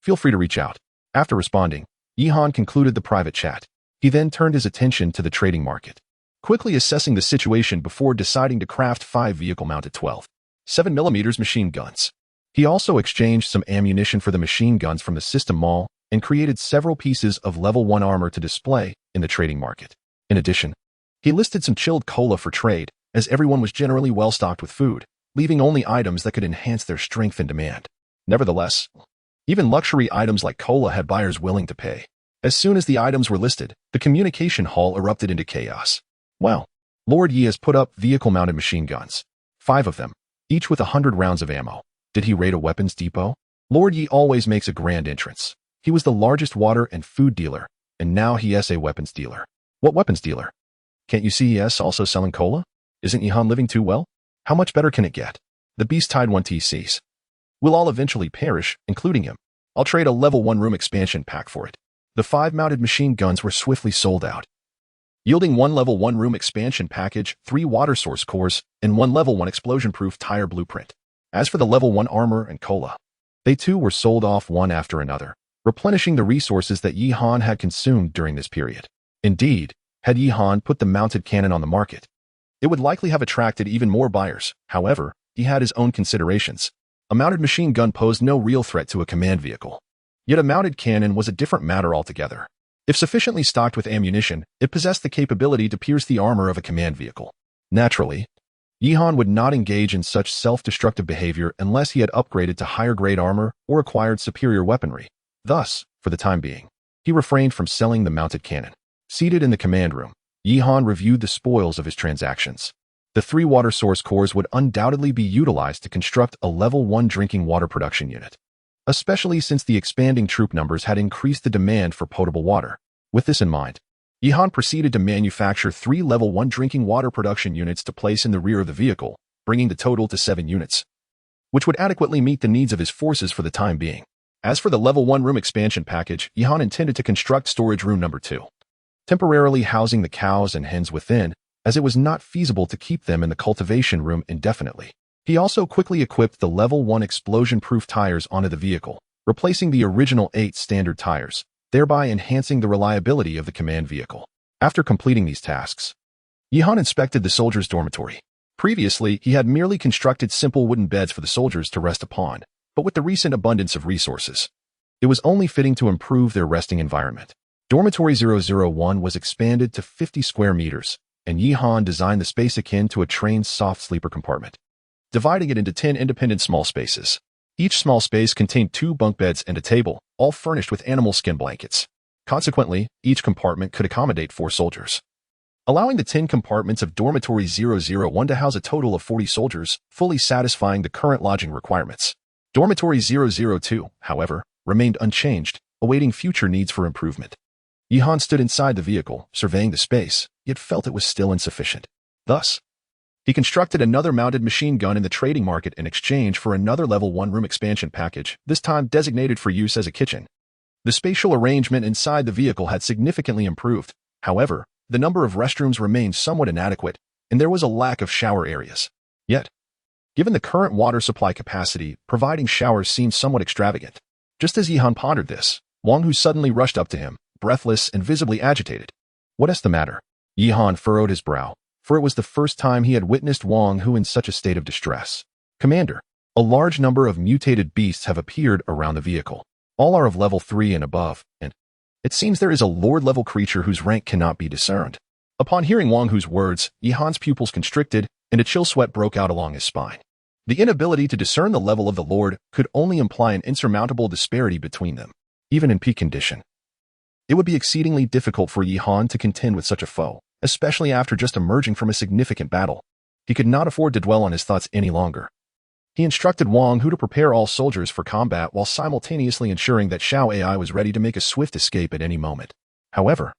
Speaker 1: feel free to reach out. After responding, Yihan concluded the private chat. He then turned his attention to the trading market, quickly assessing the situation before deciding to craft 5 vehicle-mounted 12.7mm machine guns. He also exchanged some ammunition for the machine guns from the system mall and created several pieces of level 1 armor to display in the trading market. In addition, he listed some chilled cola for trade, as everyone was generally well-stocked with food, leaving only items that could enhance their strength and demand. Nevertheless, even luxury items like cola had buyers willing to pay. As soon as the items were listed, the communication hall erupted into chaos. Well, Lord Yi has put up vehicle-mounted machine guns. 5 of them, each with 100 rounds of ammo. Did he raid a weapons depot? Lord Yi always makes a grand entrance. He was the largest water and food dealer, and now he is a weapons dealer. What weapons dealer? Can't you see he is also selling cola? Isn't Yihan living too well? How much better can it get? The beast tide 1 TCs. We'll all eventually perish, including him. I'll trade a level 1 room expansion pack for it. The 5 mounted machine guns were swiftly sold out, yielding 1 level 1 room expansion package, 3 water source cores, and 1 level 1 explosion-proof tire blueprint. As for the level 1 armor and cola, they too were sold off one after another, replenishing the resources that Yihan had consumed during this period. Indeed, had Yihan put the mounted cannon on the market, it would likely have attracted even more buyers. However, he had his own considerations. A mounted machine gun posed no real threat to a command vehicle. Yet a mounted cannon was a different matter altogether. If sufficiently stocked with ammunition, it possessed the capability to pierce the armor of a command vehicle. Naturally, Yihan would not engage in such self-destructive behavior unless he had upgraded to higher-grade armor or acquired superior weaponry. Thus, for the time being, he refrained from selling the mounted cannon. Seated in the command room, Yihan reviewed the spoils of his transactions. The 3 water source cores would undoubtedly be utilized to construct a level 1 drinking water production unit. especially since the expanding troop numbers had increased the demand for potable water. With this in mind, Yihan proceeded to manufacture 3 Level 1 drinking water production units to place in the rear of the vehicle, bringing the total to 7 units, which would adequately meet the needs of his forces for the time being. As for the Level 1 room expansion package, Yihan intended to construct storage room number 2, temporarily housing the cows and hens within, as it was not feasible to keep them in the cultivation room indefinitely. He also quickly equipped the Level 1 explosion-proof tires onto the vehicle, replacing the original 8 standard tires, thereby enhancing the reliability of the command vehicle. After completing these tasks, Yihan inspected the soldiers' dormitory. Previously, he had merely constructed simple wooden beds for the soldiers to rest upon, but with the recent abundance of resources, it was only fitting to improve their resting environment. Dormitory 001 was expanded to 50 square meters, and Yihan designed the space akin to a train's soft sleeper compartment, dividing it into 10 independent small spaces. Each small space contained 2 bunk beds and a table, all furnished with animal skin blankets. Consequently, each compartment could accommodate 4 soldiers, allowing the 10 compartments of Dormitory 001 to house a total of 40 soldiers, fully satisfying the current lodging requirements. Dormitory 002, however, remained unchanged, awaiting future needs for improvement. Yihan stood inside the vehicle, surveying the space, yet felt it was still insufficient. Thus, he constructed another mounted machine gun in the trading market in exchange for another Level 1 room expansion package, this time designated for use as a kitchen. The spatial arrangement inside the vehicle had significantly improved. However, the number of restrooms remained somewhat inadequate, and there was a lack of shower areas. Yet, given the current water supply capacity, providing showers seemed somewhat extravagant. Just as Yihan pondered this, Wang Hu suddenly rushed up to him, breathless and visibly agitated. "What is the matter?" Yihan furrowed his brow, for it was the first time he had witnessed Wang Hu in such a state of distress. "Commander, a large number of mutated beasts have appeared around the vehicle. All are of level 3 and above, and it seems there is a lord-level creature whose rank cannot be discerned." Upon hearing Wang Hu's words, Yihan's pupils constricted, and a chill sweat broke out along his spine. The inability to discern the level of the lord could only imply an insurmountable disparity between them. Even in peak condition, it would be exceedingly difficult for Yihan to contend with such a foe, especially after just emerging from a significant battle. He could not afford to dwell on his thoughts any longer. He instructed Wang Hu to prepare all soldiers for combat while simultaneously ensuring that Xiao AI was ready to make a swift escape at any moment. However,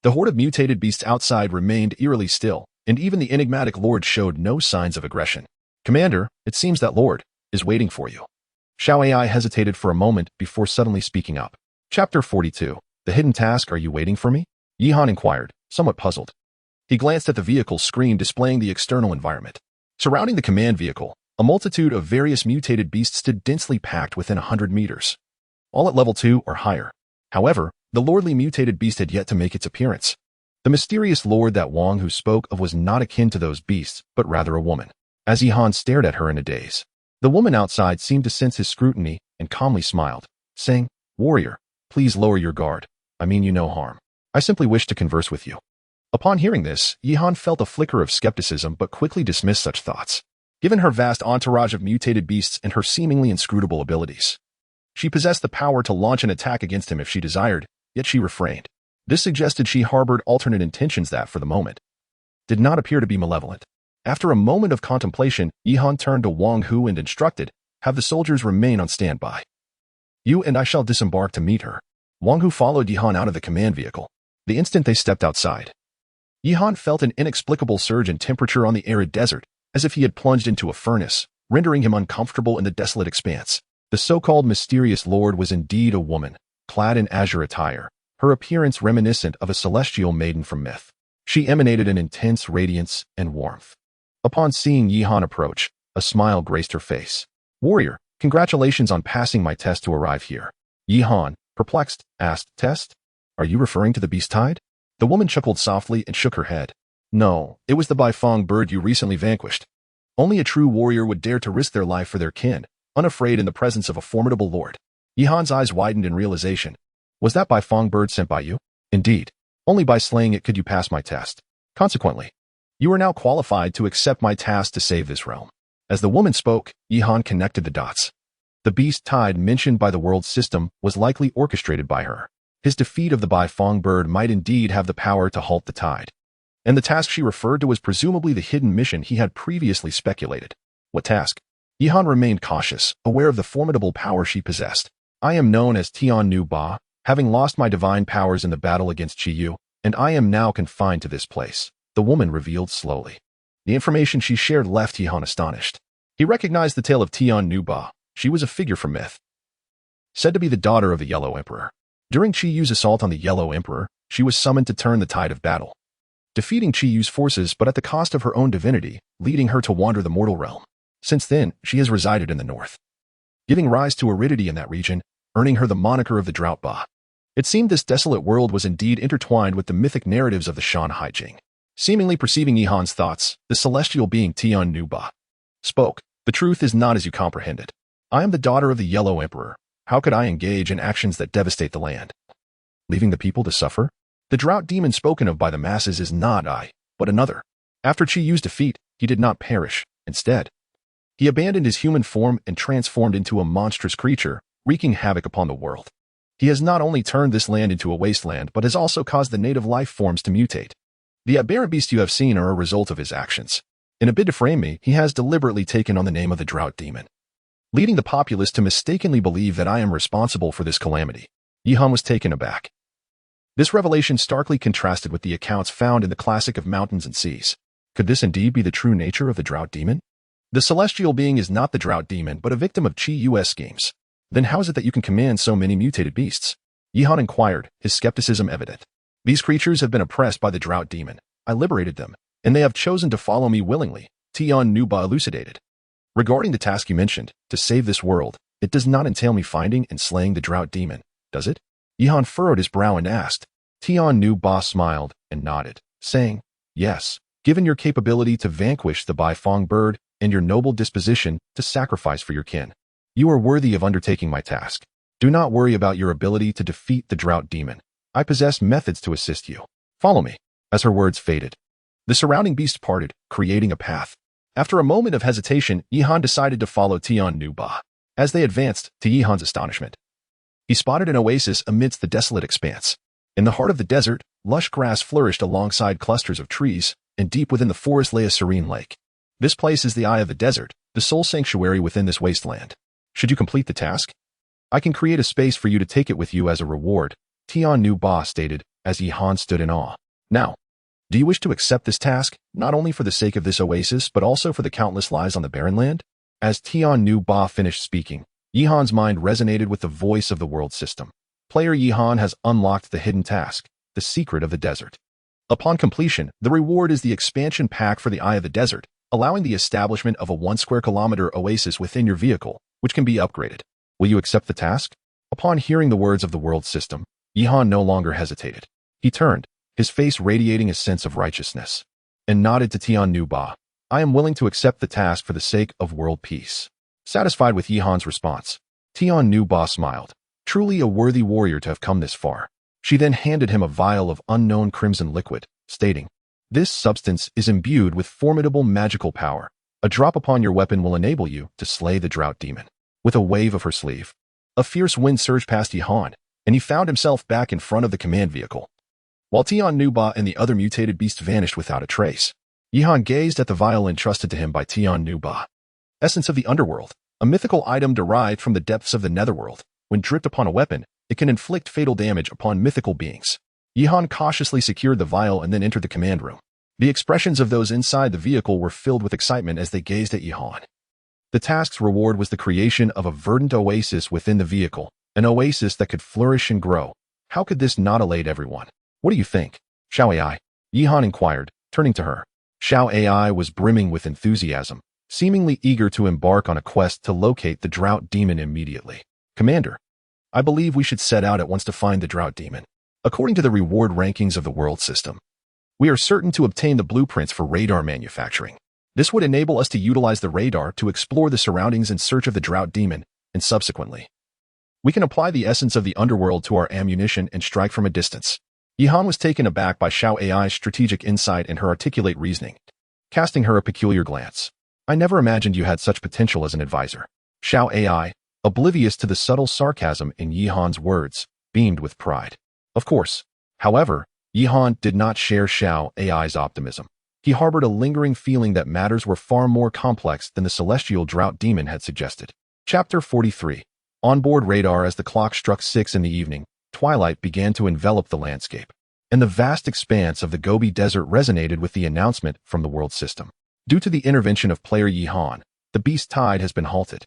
Speaker 1: the horde of mutated beasts outside remained eerily still, and even the enigmatic lord showed no signs of aggression. "Commander, it seems that lord is waiting for you." Xiao AI hesitated for a moment before suddenly speaking up. Chapter 42. The hidden task. "Are you waiting for me?" Yihan inquired, somewhat puzzled. He glanced at the vehicle screen displaying the external environment. Surrounding the command vehicle, a multitude of various mutated beasts stood densely packed within 100 meters, all at level 2 or higher. However, the lordly mutated beast had yet to make its appearance. The mysterious lord that Wang Hu spoke of was not akin to those beasts, but rather a woman. As Yihan stared at her in a daze, the woman outside seemed to sense his scrutiny and calmly smiled, saying, "Warrior, please lower your guard. I mean you no harm. I simply wish to converse with you." Upon hearing this, Yihan felt a flicker of skepticism but quickly dismissed such thoughts. Given her vast entourage of mutated beasts and her seemingly inscrutable abilities, she possessed the power to launch an attack against him if she desired, yet she refrained. This suggested she harbored alternate intentions that, for the moment, did not appear to be malevolent. After a moment of contemplation, Yihan turned to Wang Hu and instructed, "Have the soldiers remain on standby. You and I shall disembark to meet her." Wang Hu followed Yihan out of the command vehicle. The instant they stepped outside, Yihan felt an inexplicable surge in temperature on the arid desert, as if he had plunged into a furnace, rendering him uncomfortable in the desolate expanse. The so-called mysterious lord was indeed a woman, clad in azure attire, her appearance reminiscent of a celestial maiden from myth. She emanated an intense radiance and warmth. Upon seeing Yihan approach, a smile graced her face. "Warrior, congratulations on passing my test to arrive here." Yihan, perplexed, asked, "Test? Are you referring to the beast tide?" The woman chuckled softly and shook her head. "No, it was the Baifeng bird you recently vanquished. Only a true warrior would dare to risk their life for their kin, unafraid in the presence of a formidable lord." Yihan's eyes widened in realization. "Was that Baifeng bird sent by you?" "Indeed. Only by slaying it could you pass my test. Consequently, you are now qualified to accept my task to save this realm." As the woman spoke, Yihan connected the dots. The beast tide mentioned by the world system was likely orchestrated by her. His defeat of the Baifeng bird might indeed have the power to halt the tide. And the task she referred to was presumably the hidden mission he had previously speculated. What task? Yihan remained cautious, aware of the formidable power she possessed. I am known as Tian Nu Ba, having lost my divine powers in the battle against Qi Yu, and I am now confined to this place, the woman revealed slowly. The information she shared left Yihan astonished. He recognized the tale of Tian Nu Ba. She was a figure from myth, said to be the daughter of the Yellow Emperor. During Qi Yu's assault on the Yellow Emperor, she was summoned to turn the tide of battle, defeating Qi Yu's forces but at the cost of her own divinity, leading her to wander the mortal realm. Since then, she has resided in the north, giving rise to aridity in that region, earning her the moniker of the Drought Ba. It seemed this desolate world was indeed intertwined with the mythic narratives of the Shan Haijing. Seemingly perceiving Yihan's thoughts, the celestial being Tian Nu Ba spoke. The truth is not as you comprehend it. I am the daughter of the Yellow Emperor. How could I engage in actions that devastate the land, leaving the people to suffer? The drought demon spoken of by the masses is not I, but another. After Qi Yu's defeat, he did not perish. Instead, he abandoned his human form and transformed into a monstrous creature, wreaking havoc upon the world. He has not only turned this land into a wasteland, but has also caused the native life forms to mutate. The aberrant beasts you have seen are a result of his actions. In a bid to frame me, he has deliberately taken on the name of the drought demon, leading the populace to mistakenly believe that I am responsible for this calamity. Yihan was taken aback. This revelation starkly contrasted with the accounts found in the classic of mountains and seas. Could this indeed be the true nature of the drought demon? The celestial being is not the drought demon, but a victim of Qi Yu's schemes. Then how is it that you can command so many mutated beasts? Yihan inquired, his skepticism evident. These creatures have been oppressed by the drought demon. I liberated them, and they have chosen to follow me willingly, Tian Nu Ba elucidated. Regarding the task you mentioned, to save this world, it does not entail me finding and slaying the drought demon, does it? Yihan furrowed his brow and asked. Tian Nu Ba smiled and nodded, saying, yes, given your capability to vanquish the Baifeng bird and your noble disposition to sacrifice for your kin, you are worthy of undertaking my task. Do not worry about your ability to defeat the drought demon. I possess methods to assist you. Follow me. As her words faded, the surrounding beasts parted, creating a path. After a moment of hesitation, Yihan decided to follow Tian Nu Ba. As they advanced, to Yihan's astonishment, he spotted an oasis amidst the desolate expanse. In the heart of the desert, lush grass flourished alongside clusters of trees, and deep within the forest lay a serene lake. This place is the eye of the desert, the sole sanctuary within this wasteland. Should you complete the task, I can create a space for you to take it with you as a reward, Tian Nu Ba stated, as Yihan stood in awe. Now, do you wish to accept this task, not only for the sake of this oasis, but also for the countless lives on the barren land? As Tian Nu Ba finished speaking, Yihan's mind resonated with the voice of the world system. Player Yihan has unlocked the hidden task, the secret of the desert. Upon completion, the reward is the expansion pack for the Eye of the Desert, allowing the establishment of a 1 square kilometer oasis within your vehicle, which can be upgraded. Will you accept the task? Upon hearing the words of the world system, Yihan no longer hesitated. He turned, his face radiating a sense of righteousness, and nodded to Tian Nu Ba. I am willing to accept the task for the sake of world peace. Satisfied with Yihan's response, Tian Nu Ba smiled. Truly a worthy warrior to have come this far. She then handed him a vial of unknown crimson liquid, stating, this substance is imbued with formidable magical power. A drop upon your weapon will enable you to slay the drought demon. With a wave of her sleeve, a fierce wind surged past Yihan, and he found himself back in front of the command vehicle. While Tian Nu Ba and the other mutated beast vanished without a trace, Yihan gazed at the vial entrusted to him by Tian Nu Ba. Essence of the Underworld, a mythical item derived from the depths of the Netherworld. When dripped upon a weapon, it can inflict fatal damage upon mythical beings. Yihan cautiously secured the vial and then entered the command room. The expressions of those inside the vehicle were filled with excitement as they gazed at Yihan. The task's reward was the creation of a verdant oasis within the vehicle, an oasis that could flourish and grow. How could this not elate everyone? What do you think, Xiao AI? Yihan inquired, turning to her. Xiao AI was brimming with enthusiasm, seemingly eager to embark on a quest to locate the drought demon immediately. Commander, I believe we should set out at once to find the drought demon. According to the reward rankings of the world system, we are certain to obtain the blueprints for radar manufacturing. This would enable us to utilize the radar to explore the surroundings in search of the drought demon, and subsequently, we can apply the essence of the underworld to our ammunition and strike from a distance. Yihan was taken aback by Xiao AI's strategic insight and her articulate reasoning, casting her a peculiar glance. I never imagined you had such potential as an advisor. Xiao AI, oblivious to the subtle sarcasm in Yihan's words, beamed with pride. Of course. However, Yihan did not share Xiao AI's optimism. He harbored a lingering feeling that matters were far more complex than the celestial drought demon had suggested. Chapter 43. Onboard radar. As the clock struck 6 in the evening, twilight began to envelop the landscape, and the vast expanse of the Gobi Desert resonated with the announcement from the world system. Due to the intervention of player Yihan, the Beast Tide has been halted.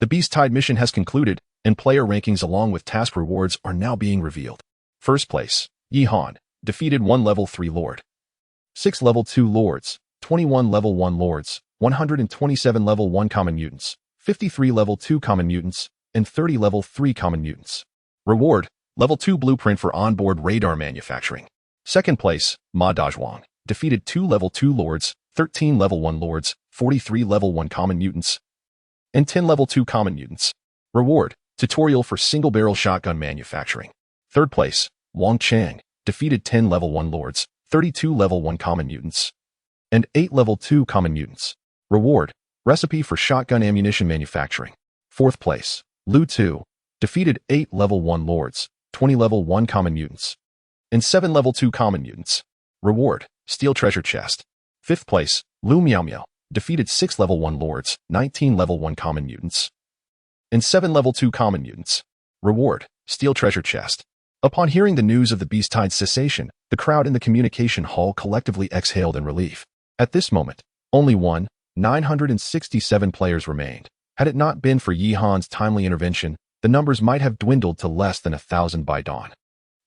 Speaker 1: The Beast Tide mission has concluded, and player rankings along with task rewards are now being revealed. First place, Yihan, defeated 1 level 3 Lord, 6 level 2 Lords, 21 level 1 Lords, 127 level 1 Common Mutants, 53 level 2 Common Mutants, and 30 level 3 Common Mutants. Reward, level 2 Blueprint for onboard radar manufacturing. Second place, Ma Dazhuang, defeated 2 level 2 Lords, 13 level 1 Lords, 43 level 1 Common Mutants, and 10 level 2 Common Mutants. Reward, tutorial for single-barrel shotgun manufacturing. Third place, Wang Chang, defeated 10 level 1 Lords, 32 level 1 Common Mutants, and 8 level 2 Common Mutants. Reward, recipe for shotgun ammunition manufacturing. Fourth place, Lu Tu, defeated 8 level 1 Lords, 20 level 1 Common Mutants, and 7 level 2 Common Mutants. Reward, steel treasure chest. Fifth place, Lu Miao Miao, defeated 6 level 1 Lords, 19 level 1 Common Mutants, and 7 level 2 Common Mutants. Reward, steel treasure chest. Upon hearing the news of the Beast Tide's cessation, the crowd in the communication hall collectively exhaled in relief. At this moment, only 967 players remained. Had it not been for Yihan's timely intervention, the numbers might have dwindled to less than 1,000 by dawn.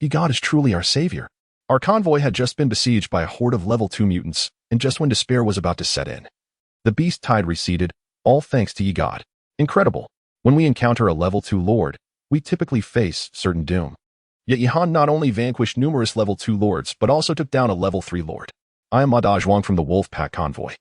Speaker 1: Ye God is truly our savior. Our convoy had just been besieged by a horde of level 2 mutants, and just when despair was about to set in, the Beast Tide receded, all thanks to Ye God. Incredible. When we encounter a level 2 Lord, we typically face certain doom. Yet Yihan not only vanquished numerous level 2 Lords, but also took down a level 3 Lord. I am Ma Dazhuang from the Wolf Pack Convoy.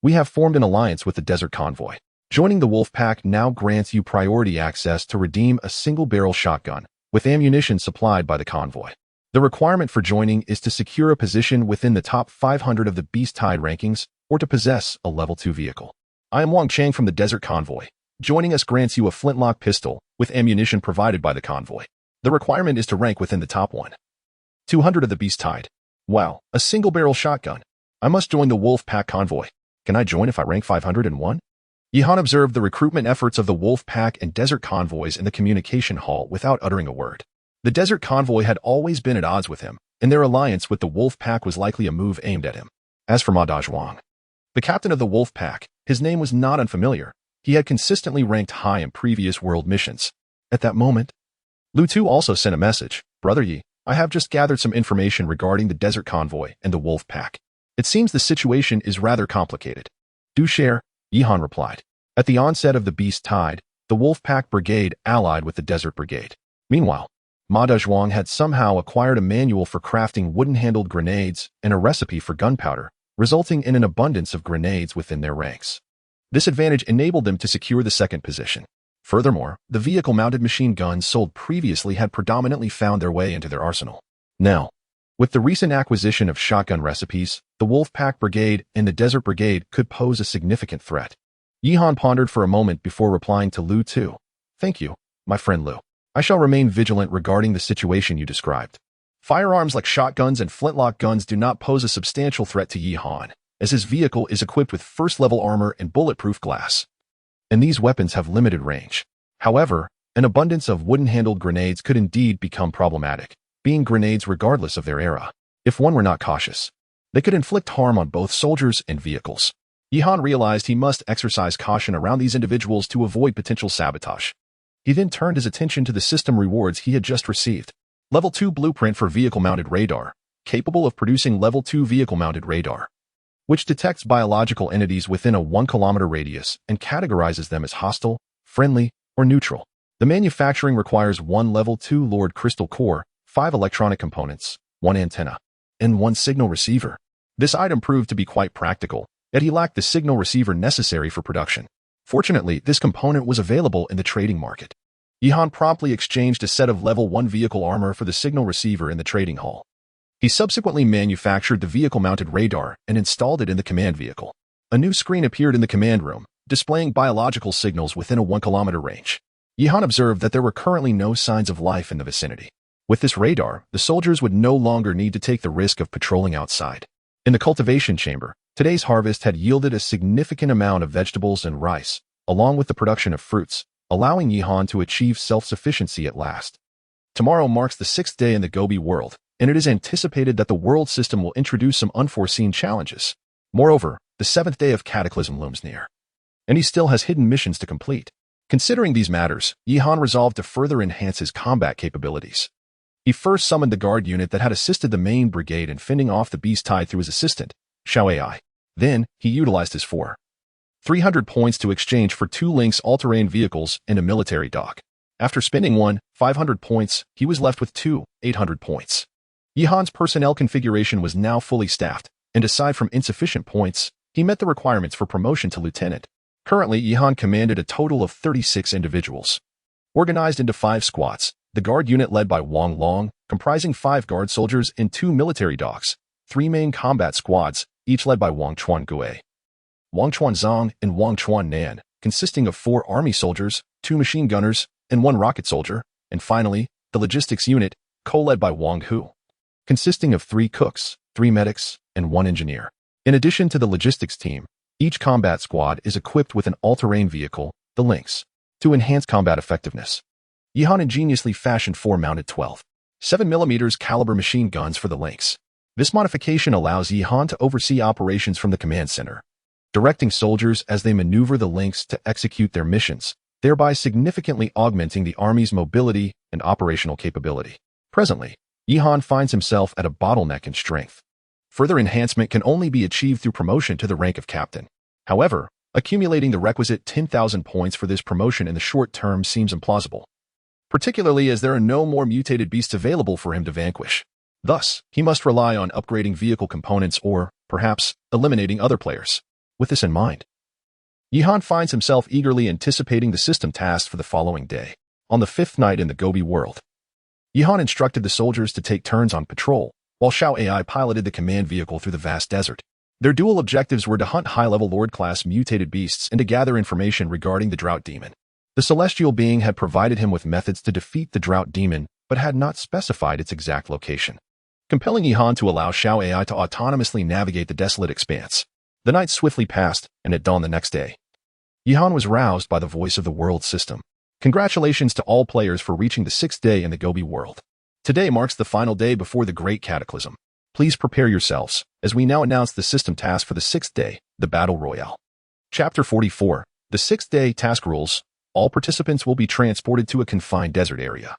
Speaker 1: We have formed an alliance with the Desert Convoy. Joining the Wolf Pack now grants you priority access to redeem a single-barrel shotgun, with ammunition supplied by the convoy. The requirement for joining is to secure a position within the top 500 of the Beast Tide rankings, or to possess a level 2 vehicle. I am Wang Chang from the Desert Convoy. Joining us grants you a flintlock pistol, with ammunition provided by the convoy. The requirement is to rank within the top 200 of the Beast Tide. Wow, a single-barrel shotgun. I must join the Wolf Pack Convoy. Can I join if I rank 501? Yihan observed the recruitment efforts of the Wolf Pack and Desert Convoys in the communication hall without uttering a word. The Desert Convoy had always been at odds with him, and their alliance with the Wolf Pack was likely a move aimed at him. As for Ma Dazhuang, the captain of the Wolf Pack, his name was not unfamiliar. He had consistently ranked high in previous world missions. At that moment, Lu Tu also sent a message. Brother Yi, I have just gathered some information regarding the Desert Convoy and the Wolf Pack. It seems the situation is rather complicated. Do share, Yihan replied. At the onset of the Beast Tide, the Wolf Pack Brigade allied with the Desert Brigade. Meanwhile, Ma Dazhuang had somehow acquired a manual for crafting wooden-handled grenades and a recipe for gunpowder, resulting in an abundance of grenades within their ranks. This advantage enabled them to secure the second position. Furthermore, the vehicle-mounted machine guns sold previously had predominantly found their way into their arsenal. Now, with the recent acquisition of shotgun recipes, the Wolf Pack Brigade and the Desert Brigade could pose a significant threat. Yihan pondered for a moment before replying to Lu Tu. Thank you, my friend Lu. I shall remain vigilant regarding the situation you described. Firearms like shotguns and flintlock guns do not pose a substantial threat to Yihan, as his vehicle is equipped with first-level armor and bulletproof glass, and these weapons have limited range. However, an abundance of wooden-handled grenades could indeed become problematic, being grenades regardless of their era. If one were not cautious, they could inflict harm on both soldiers and vehicles. Yihan realized he must exercise caution around these individuals to avoid potential sabotage. He then turned his attention to the system rewards he had just received. Level 2 Blueprint for Vehicle-Mounted Radar, capable of producing Level 2 Vehicle-Mounted Radar, which detects biological entities within a 1-kilometer radius and categorizes them as hostile, friendly, or neutral. The manufacturing requires 1 Level 2 Lord Crystal Core, 5 electronic components, 1 antenna, and 1 signal receiver. This item proved to be quite practical, yet he lacked the signal receiver necessary for production. Fortunately, this component was available in the trading market. Yihan promptly exchanged a set of Level 1 vehicle armor for the signal receiver in the trading hall. He subsequently manufactured the vehicle-mounted radar and installed it in the command vehicle. A new screen appeared in the command room, displaying biological signals within a 1-kilometer range. Yihan observed that there were currently no signs of life in the vicinity. With this radar, the soldiers would no longer need to take the risk of patrolling outside. In the cultivation chamber, today's harvest had yielded a significant amount of vegetables and rice, along with the production of fruits, allowing Yihan to achieve self-sufficiency at last. Tomorrow marks the 6th day in the Gobi world, and it is anticipated that the world system will introduce some unforeseen challenges. Moreover, the 7th day of cataclysm looms near, and he still has hidden missions to complete. Considering these matters, Yihan resolved to further enhance his combat capabilities. He first summoned the guard unit that had assisted the main brigade in fending off the beast tied through his assistant, Xiao Ai. Then, he utilized his 300 points to exchange for 2 Lynx all-terrain vehicles and a military dock. After spending 500 points, he was left with 800 points. Yihan's personnel configuration was now fully staffed, and aside from insufficient points, he met the requirements for promotion to lieutenant. Currently, Yihan commanded a total of 36 individuals. Organized into 5 squads, the guard unit led by Wang Long, comprising 5 guard soldiers and 2 military docks, 3 main combat squads, each led by Wang Chuan Gui, Wang Chuan Zhang, and Wang Chuan Nan, consisting of 4 army soldiers, 2 machine gunners, and 1 rocket soldier, and finally, the logistics unit, co-led by Wang Hu, consisting of 3 cooks, 3 medics, and 1 engineer. In addition to the logistics team, each combat squad is equipped with an all-terrain vehicle, the Lynx, to enhance combat effectiveness. Yihan ingeniously fashioned 4 mounted 12.7mm caliber machine guns for the Lynx. This modification allows Yihan to oversee operations from the command center, directing soldiers as they maneuver the Lynx to execute their missions, thereby significantly augmenting the army's mobility and operational capability. Presently, Yihan finds himself at a bottleneck in strength. Further enhancement can only be achieved through promotion to the rank of captain. However, accumulating the requisite 10,000 points for this promotion in the short term seems implausible, particularly as there are no more mutated beasts available for him to vanquish. Thus, he must rely on upgrading vehicle components or, perhaps, eliminating other players. With this in mind, Yihan finds himself eagerly anticipating the system tasks for the following day. On the 5th night in the Gobi world, Yihan instructed the soldiers to take turns on patrol, while Xiao Ai piloted the command vehicle through the vast desert. Their dual objectives were to hunt high-level Lord-class mutated beasts and to gather information regarding the drought demon. The celestial being had provided him with methods to defeat the drought demon, but had not specified its exact location, compelling Yihan to allow Xiao Ai to autonomously navigate the desolate expanse. The night swiftly passed, and at dawn the next day, Yihan was roused by the voice of the world system. Congratulations to all players for reaching the 6th day in the Gobi world. Today marks the final day before the Great Cataclysm. Please prepare yourselves, as we now announce the system task for the 6th day, the Battle Royale. Chapter 44, the 6th day task rules. All participants will be transported to a confined desert area,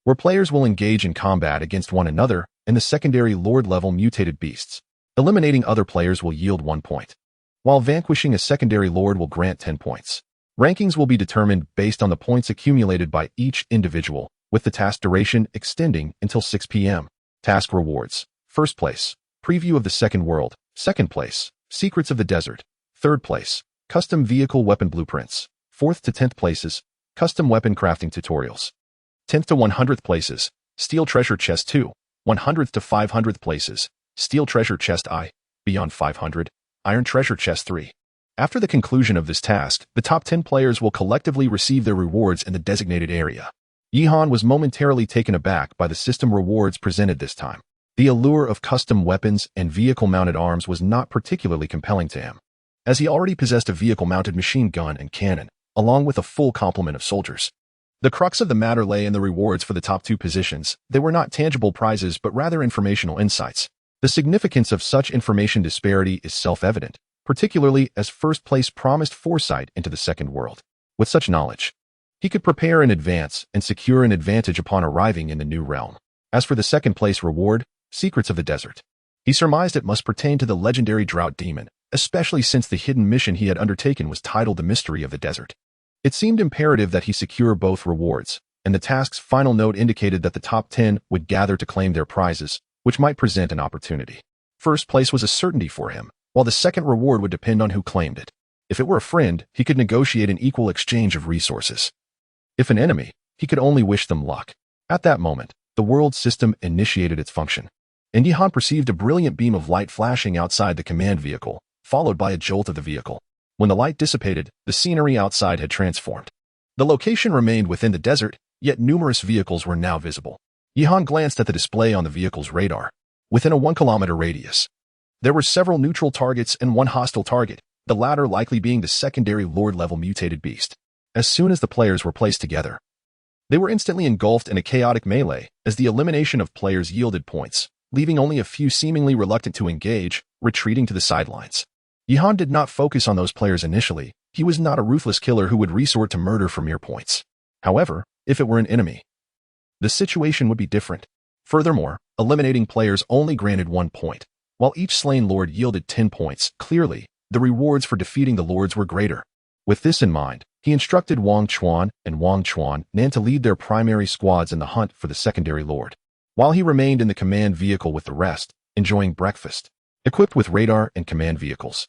Speaker 1: where players will engage in combat against one another and the secondary Lord-level mutated beasts. Eliminating other players will yield 1 point, while vanquishing a secondary Lord will grant 10 points. Rankings will be determined based on the points accumulated by each individual, with the task duration extending until 6 p.m. Task rewards. 1st place, preview of the second world. 2nd place, secrets of the desert. 3rd place, custom vehicle weapon blueprints. 4th to 10th places, custom weapon crafting tutorials. 10th to 100th places, steel treasure chest 2. 100th to 500th places, steel treasure chest I. Beyond 500, iron treasure chest 3. After the conclusion of this task, the top 10 players will collectively receive their rewards in the designated area. Yihan was momentarily taken aback by the system rewards presented this time. The allure of custom weapons and vehicle-mounted arms was not particularly compelling to him, as he already possessed a vehicle-mounted machine gun and cannon, along with a full complement of soldiers. The crux of the matter lay in the rewards for the top 2 positions. They were not tangible prizes but rather informational insights. The significance of such information disparity is self-evident, particularly as 1st place promised foresight into the second world. With such knowledge, he could prepare in advance and secure an advantage upon arriving in the new realm. As for the 2nd place reward, secrets of the desert, he surmised it must pertain to the legendary drought demon, especially since the hidden mission he had undertaken was titled The Mystery of the Desert. It seemed imperative that he secure both rewards, and the task's final note indicated that the top 10 would gather to claim their prizes, which might present an opportunity. 1st place was a certainty for him, while the 2nd reward would depend on who claimed it. If it were a friend, he could negotiate an equal exchange of resources. If an enemy, he could only wish them luck. At that moment, the world system initiated its function, and Yihan perceived a brilliant beam of light flashing outside the command vehicle, followed by a jolt of the vehicle. When the light dissipated, the scenery outside had transformed. The location remained within the desert, yet numerous vehicles were now visible. Yihan glanced at the display on the vehicle's radar. Within a 1-kilometer radius, There were several neutral targets and one hostile target, the latter likely being the secondary Lord-level mutated beast. As soon as the players were placed together, they were instantly engulfed in a chaotic melee as the elimination of players yielded points, leaving only a few seemingly reluctant to engage, retreating to the sidelines. Yihan did not focus on those players initially. He was not a ruthless killer who would resort to murder for mere points. However, if it were an enemy, the situation would be different. Furthermore, eliminating players only granted 1 point, while each slain lord yielded 10 points. Clearly, the rewards for defeating the lords were greater. With this in mind, he instructed Wang Chuan and Wang Chuan Nan to lead their primary squads in the hunt for the secondary lord, while he remained in the command vehicle with the rest, enjoying breakfast, equipped with radar and command vehicles.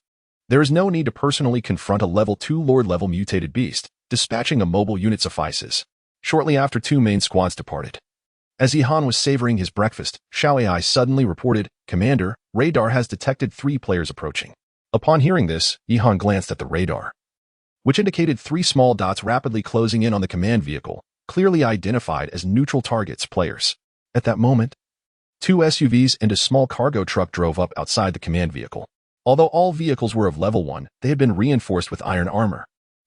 Speaker 1: There is no need to personally confront a level 2 lord-level mutated beast. Dispatching a mobile unit suffices. Shortly after 2 main squads departed. As Yihan was savoring his breakfast, Xiao Ai suddenly reported, "Commander, radar has detected 3 players approaching." Upon hearing this, Yihan glanced at the radar, which indicated 3 small dots rapidly closing in on the command vehicle, clearly identified as neutral targets players. At that moment, 2 SUVs and a small cargo truck drove up outside the command vehicle. Although all vehicles were of level 1, they had been reinforced with iron armor.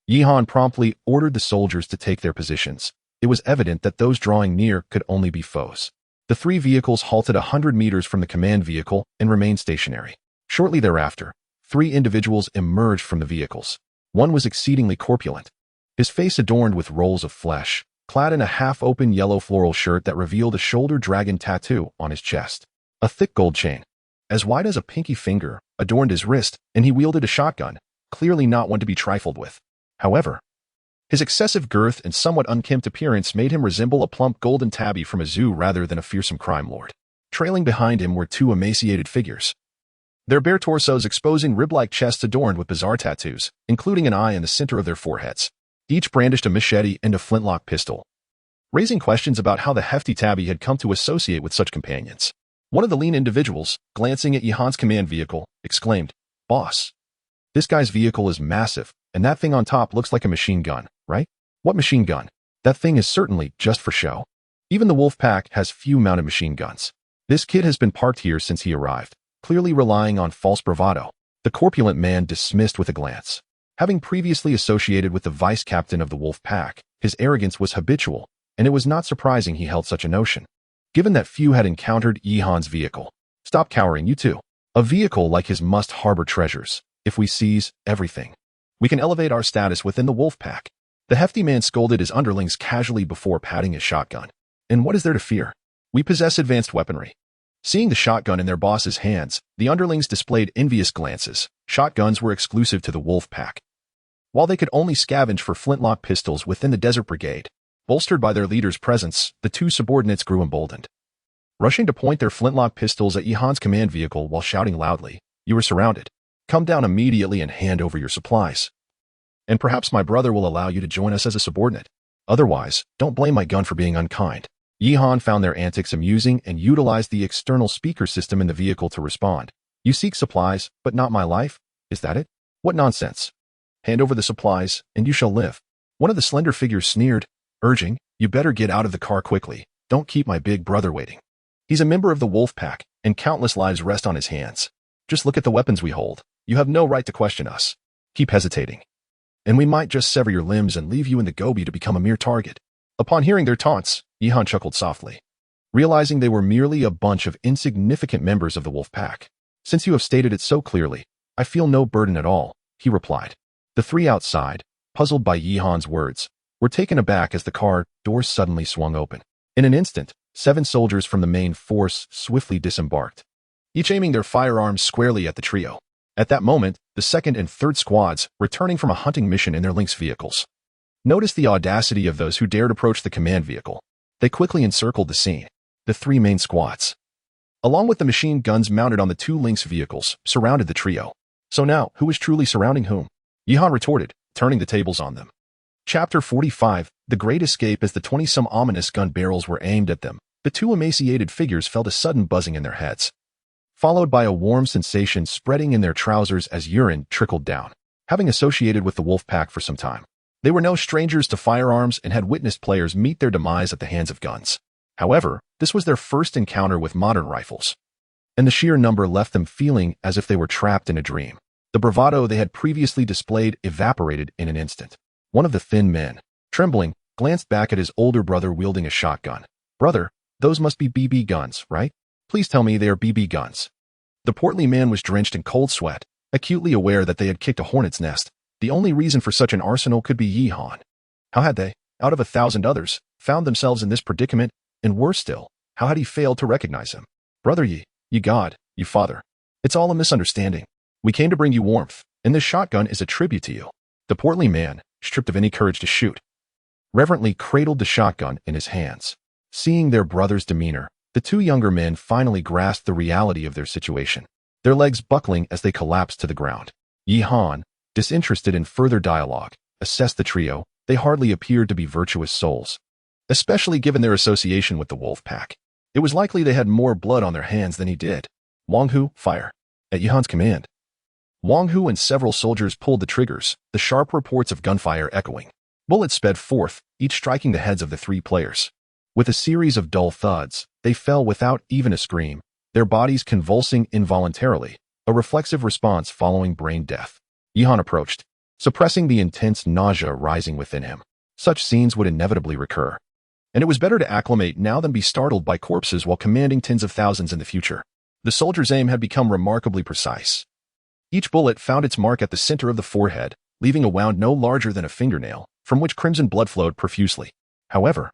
Speaker 1: Yihan promptly ordered the soldiers to take their positions. It was evident that those drawing near could only be foes. The 3 vehicles halted 100 meters from the command vehicle and remained stationary. Shortly thereafter, 3 individuals emerged from the vehicles. One was exceedingly corpulent, his face adorned with rolls of flesh, clad in a half-open yellow floral shirt that revealed a shoulder dragon tattoo on his chest. A thick gold chain, as wide as a pinky finger, adorned his wrist, and he wielded a shotgun, clearly not one to be trifled with. However, his excessive girth and somewhat unkempt appearance made him resemble a plump golden tabby from a zoo rather than a fearsome crime lord. Trailing behind him were 2 emaciated figures, their bare torsos exposing rib-like chests adorned with bizarre tattoos, including an eye in the center of their foreheads. Each brandished a machete and a flintlock pistol, raising questions about how the hefty tabby had come to associate with such companions. One of the lean individuals, glancing at Yihan's command vehicle, exclaimed, "Boss, this guy's vehicle is massive, and that thing on top looks like a machine gun, right?" "What machine gun? That thing is certainly just for show. Even the wolf pack has few mounted machine guns. This kid has been parked here since he arrived, clearly relying on false bravado." The corpulent man dismissed with a glance. Having previously associated with the vice captain of the wolf pack, his arrogance was habitual, and it was not surprising he held such a notion, given that few had encountered Yihan's vehicle. "Stop cowering, you two. A vehicle like his must harbor treasures. If we seize everything, we can elevate our status within the wolf pack." The hefty man scolded his underlings casually before patting his shotgun. "And what is there to fear? We possess advanced weaponry." Seeing the shotgun in their boss's hands, the underlings displayed envious glances. Shotguns were exclusive to the wolf pack, while they could only scavenge for flintlock pistols within the Desert Brigade. Bolstered by their leader's presence, the 2 subordinates grew emboldened, rushing to point their flintlock pistols at Yihan's command vehicle while shouting loudly, "You are surrounded. Come down immediately and hand over your supplies. And perhaps my brother will allow you to join us as a subordinate. Otherwise, don't blame my gun for being unkind." Yihan found their antics amusing and utilized the external speaker system in the vehicle to respond. "You seek supplies, but not my life? Is that it? What nonsense. Hand over the supplies, and you shall live." One of the slender figures sneered, urging, "You better get out of the car quickly. Don't keep my big brother waiting. He's a member of the wolf pack, and countless lives rest on his hands. Just look at the weapons we hold. You have no right to question us. Keep hesitating, and we might just sever your limbs and leave you in the Gobi to become a mere target." Upon hearing their taunts, Yihan chuckled softly, realizing they were merely a bunch of insignificant members of the wolf pack. "Since you have stated it so clearly, I feel no burden at all," he replied. The 3 outside, puzzled by Yihan's words, were taken aback as the car doors suddenly swung open. In an instant, 7 soldiers from the main force swiftly disembarked, each aiming their firearms squarely at the trio. At that moment, the 2nd and 3rd squads, returning from a hunting mission in their Lynx vehicles, noticed the audacity of those who dared approach the command vehicle. They quickly encircled the scene. The 3 main squads, along with the machine guns mounted on the 2 Lynx vehicles, surrounded the trio. "So now, who is truly surrounding whom?" Yihan retorted, turning the tables on them. Chapter 45, The Great Escape. As the 20-some ominous gun barrels were aimed at them, the 2 emaciated figures felt a sudden buzzing in their heads, followed by a warm sensation spreading in their trousers as urine trickled down. Having associated with the wolf pack for some time, they were no strangers to firearms and had witnessed players meet their demise at the hands of guns. However, this was their first encounter with modern rifles. and the sheer number left them feeling as if they were trapped in a dream. The bravado they had previously displayed evaporated in an instant. One of the thin men, trembling, glanced back at his older brother wielding a shotgun. "Brother, those must be BB guns, right? Please tell me they are BB guns." The portly man was drenched in cold sweat, acutely aware that they had kicked a hornet's nest. The only reason for such an arsenal could be Yi-Han. How had they, out of 1,000 others, found themselves in this predicament, and worse still, how had he failed to recognize him? "Brother Yi, you God, you father. It's all a misunderstanding. We came to bring you warmth, and this shotgun is a tribute to you." The portly man, stripped of any courage to shoot, reverently cradled the shotgun in his hands. Seeing their brother's demeanor, the two younger men finally grasped the reality of their situation, their legs buckling as they collapsed to the ground. Yi-Han, disinterested in further dialogue, assessed the trio. They hardly appeared to be virtuous souls, especially given their association with the wolf pack. It was likely they had more blood on their hands than he did. "Wang Hu, fire!" At Yi-Han's command, Wang Hu and several soldiers pulled the triggers, the sharp reports of gunfire echoing. Bullets sped forth, each striking the heads of the three players. With a series of dull thuds, they fell without even a scream, their bodies convulsing involuntarily, a reflexive response following brain death. Yi-Han approached, suppressing the intense nausea rising within him. Such scenes would inevitably recur, and it was better to acclimate now than be startled by corpses while commanding tens of thousands in the future. The soldier's aim had become remarkably precise. Each bullet found its mark at the center of the forehead, leaving a wound no larger than a fingernail, from which crimson blood flowed profusely. However,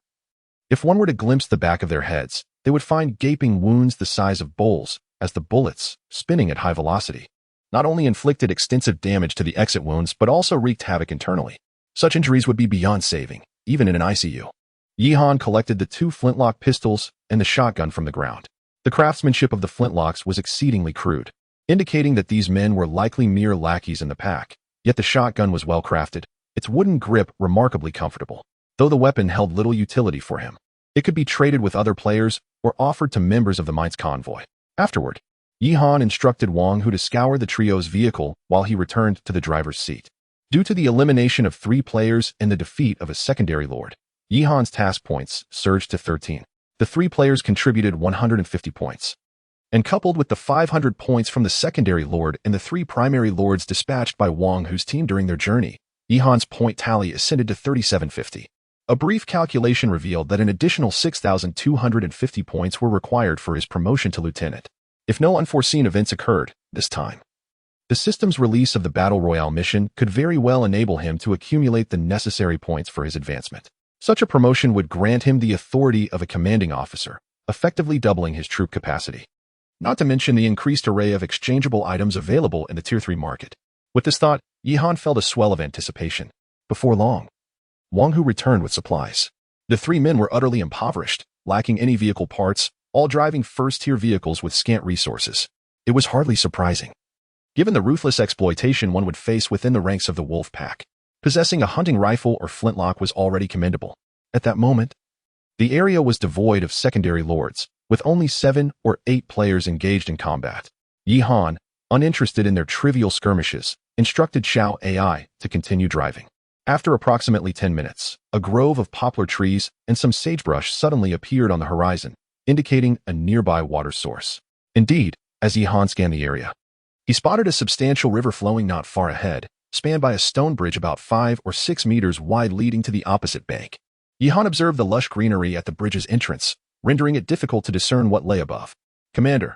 Speaker 1: if one were to glimpse the back of their heads, they would find gaping wounds the size of bowls, as the bullets, spinning at high velocity, not only inflicted extensive damage to the exit wounds but also wreaked havoc internally. Such injuries would be beyond saving, even in an ICU. Yi-Han collected the two flintlock pistols and the shotgun from the ground. The craftsmanship of the flintlocks was exceedingly crude, indicating that these men were likely mere lackeys in the pack, yet the shotgun was well crafted, its wooden grip remarkably comfortable. Though the weapon held little utility for him, it could be traded with other players or offered to members of the mine's convoy. Afterward, Yi-Han instructed Wang Hu to scour the trio's vehicle while he returned to the driver's seat. Due to the elimination of 3 players and the defeat of a secondary lord, Yi-Han's task points surged to 13. The 3 players contributed 150 points. And coupled with the 500 points from the secondary lord and the 3 primary lords dispatched by Wang Hu's team during their journey, Yi-Han's point tally ascended to 3,750. A brief calculation revealed that an additional 6,250 points were required for his promotion to lieutenant, if no unforeseen events occurred this time. The system's release of the Battle Royale mission could very well enable him to accumulate the necessary points for his advancement. Such a promotion would grant him the authority of a commanding officer, effectively doubling his troop capacity. Not to mention the increased array of exchangeable items available in the Tier 3 market. With this thought, Yi-Han felt a swell of anticipation. Before long, Wang Hu returned with supplies. The 3 men were utterly impoverished, lacking any vehicle parts, all driving first-tier vehicles with scant resources. It was hardly surprising, given the ruthless exploitation one would face within the ranks of the wolf pack. Possessing a hunting rifle or flintlock was already commendable. At that moment, the area was devoid of secondary lords, with only 7 or 8 players engaged in combat. Yi-Han, uninterested in their trivial skirmishes, instructed Xiao AI to continue driving. After approximately 10 minutes, a grove of poplar trees and some sagebrush suddenly appeared on the horizon, indicating a nearby water source. Indeed, as Yi-Han scanned the area, he spotted a substantial river flowing not far ahead, spanned by a stone bridge about 5 or 6 meters wide leading to the opposite bank. Yi-Han observed the lush greenery at the bridge's entrance, rendering it difficult to discern what lay above. "Commander,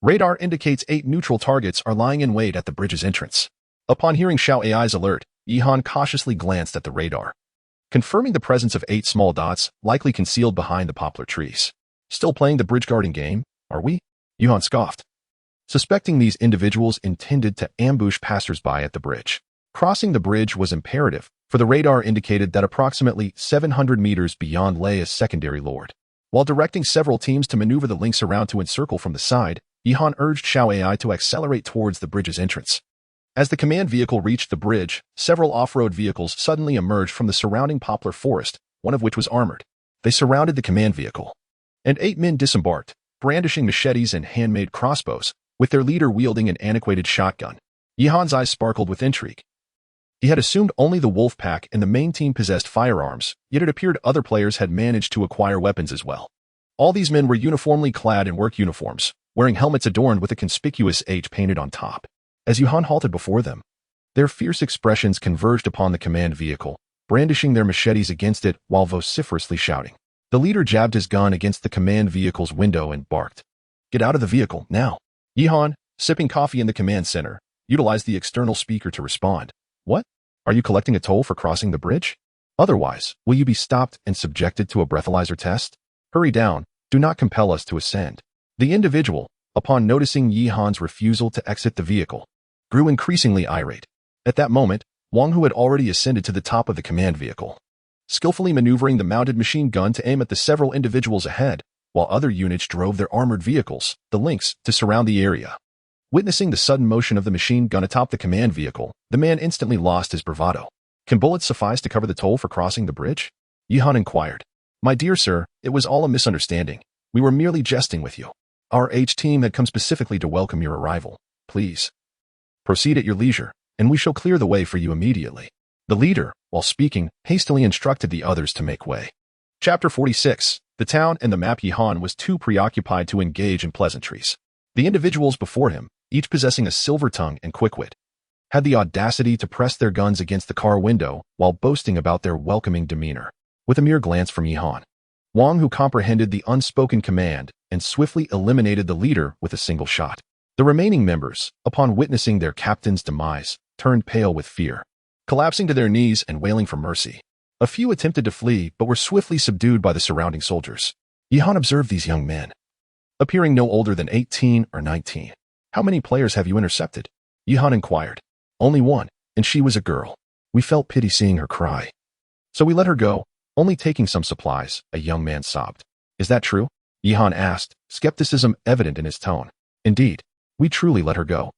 Speaker 1: radar indicates 8 neutral targets are lying in wait at the bridge's entrance." Upon hearing Xiao AI's alert, Yi-Han cautiously glanced at the radar, confirming the presence of 8 small dots likely concealed behind the poplar trees. "Still playing the bridge guarding game, are we?" Yi-Han scoffed, suspecting these individuals intended to ambush passersby at the bridge. Crossing the bridge was imperative, for the radar indicated that approximately 700 meters beyond lay a secondary lord. While directing several teams to maneuver the links around to encircle from the side, Yi-Han urged Xiao AI to accelerate towards the bridge's entrance. As the command vehicle reached the bridge, several off-road vehicles suddenly emerged from the surrounding poplar forest, one of which was armored. They surrounded the command vehicle, and 8 men disembarked, brandishing machetes and handmade crossbows, with their leader wielding an antiquated shotgun. Yi-Han's eyes sparkled with intrigue. He had assumed only the wolf pack and the main team possessed firearms, yet it appeared other players had managed to acquire weapons as well. All these men were uniformly clad in work uniforms, wearing helmets adorned with a conspicuous H painted on top. As Yuhan halted before them, their fierce expressions converged upon the command vehicle, brandishing their machetes against it while vociferously shouting. The leader jabbed his gun against the command vehicle's window and barked, "Get out of the vehicle, now!" Yuhan, sipping coffee in the command center, utilized the external speaker to respond. "What? Are you collecting a toll for crossing the bridge? Otherwise, will you be stopped and subjected to a breathalyzer test? Hurry down, do not compel us to ascend." The individual, upon noticing Yihan's refusal to exit the vehicle, grew increasingly irate. At that moment, Wang Hu had already ascended to the top of the command vehicle, skillfully maneuvering the mounted machine gun to aim at the several individuals ahead, while other units drove their armored vehicles, the Lynx, to surround the area. Witnessing the sudden motion of the machine gun atop the command vehicle, the man instantly lost his bravado. "Can bullets suffice to cover the toll for crossing the bridge?" Yihan inquired. "My dear sir, it was all a misunderstanding. We were merely jesting with you. Our H team had come specifically to welcome your arrival. Please proceed at your leisure, and we shall clear the way for you immediately." The leader, while speaking, hastily instructed the others to make way. Chapter 46. The town and the map. Yihan was too preoccupied to engage in pleasantries. The individuals before him, each possessing a silver tongue and quick wit, had the audacity to press their guns against the car window while boasting about their welcoming demeanor. With a mere glance from Yihan, Wang Hu comprehended the unspoken command and swiftly eliminated the leader with a single shot. The remaining members, upon witnessing their captain's demise, turned pale with fear, collapsing to their knees and wailing for mercy. A few attempted to flee but were swiftly subdued by the surrounding soldiers. Yihan observed these young men, appearing no older than 18 or 19. "How many players have you intercepted?" Yihan inquired. "Only one, and she was a girl. We felt pity seeing her cry, so we let her go, only taking some supplies," a young man sobbed. "Is that true?" Yihan asked, skepticism evident in his tone. "Indeed, we truly let her go."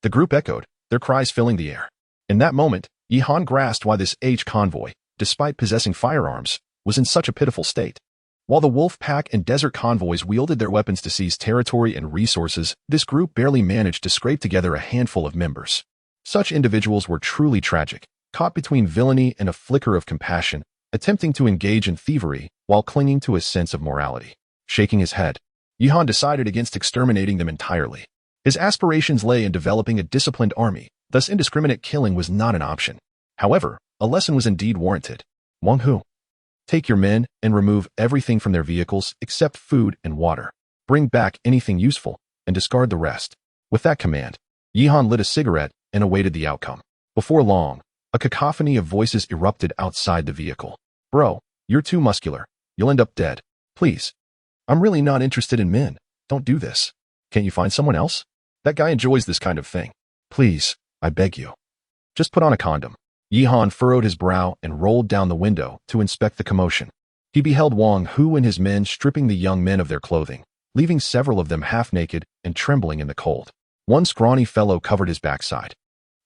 Speaker 1: The group echoed, their cries filling the air. In that moment, Yihan grasped why this H convoy, despite possessing firearms, was in such a pitiful state. While the wolf pack and desert convoys wielded their weapons to seize territory and resources, this group barely managed to scrape together a handful of members. Such individuals were truly tragic, caught between villainy and a flicker of compassion, attempting to engage in thievery while clinging to a sense of morality. Shaking his head, Yihan decided against exterminating them entirely. His aspirations lay in developing a disciplined army, thus indiscriminate killing was not an option. However, a lesson was indeed warranted. "Wang Hu, take your men and remove everything from their vehicles except food and water. Bring back anything useful and discard the rest." With that command, Yihan lit a cigarette and awaited the outcome. Before long, a cacophony of voices erupted outside the vehicle. "Bro, you're too muscular. You'll end up dead. Please. I'm really not interested in men. Don't do this. Can't you find someone else? That guy enjoys this kind of thing. Please, I beg you. Just put on a condom." Yihan furrowed his brow and rolled down the window to inspect the commotion. He beheld Wang Hu and his men stripping the young men of their clothing, leaving several of them half-naked and trembling in the cold. One scrawny fellow covered his backside,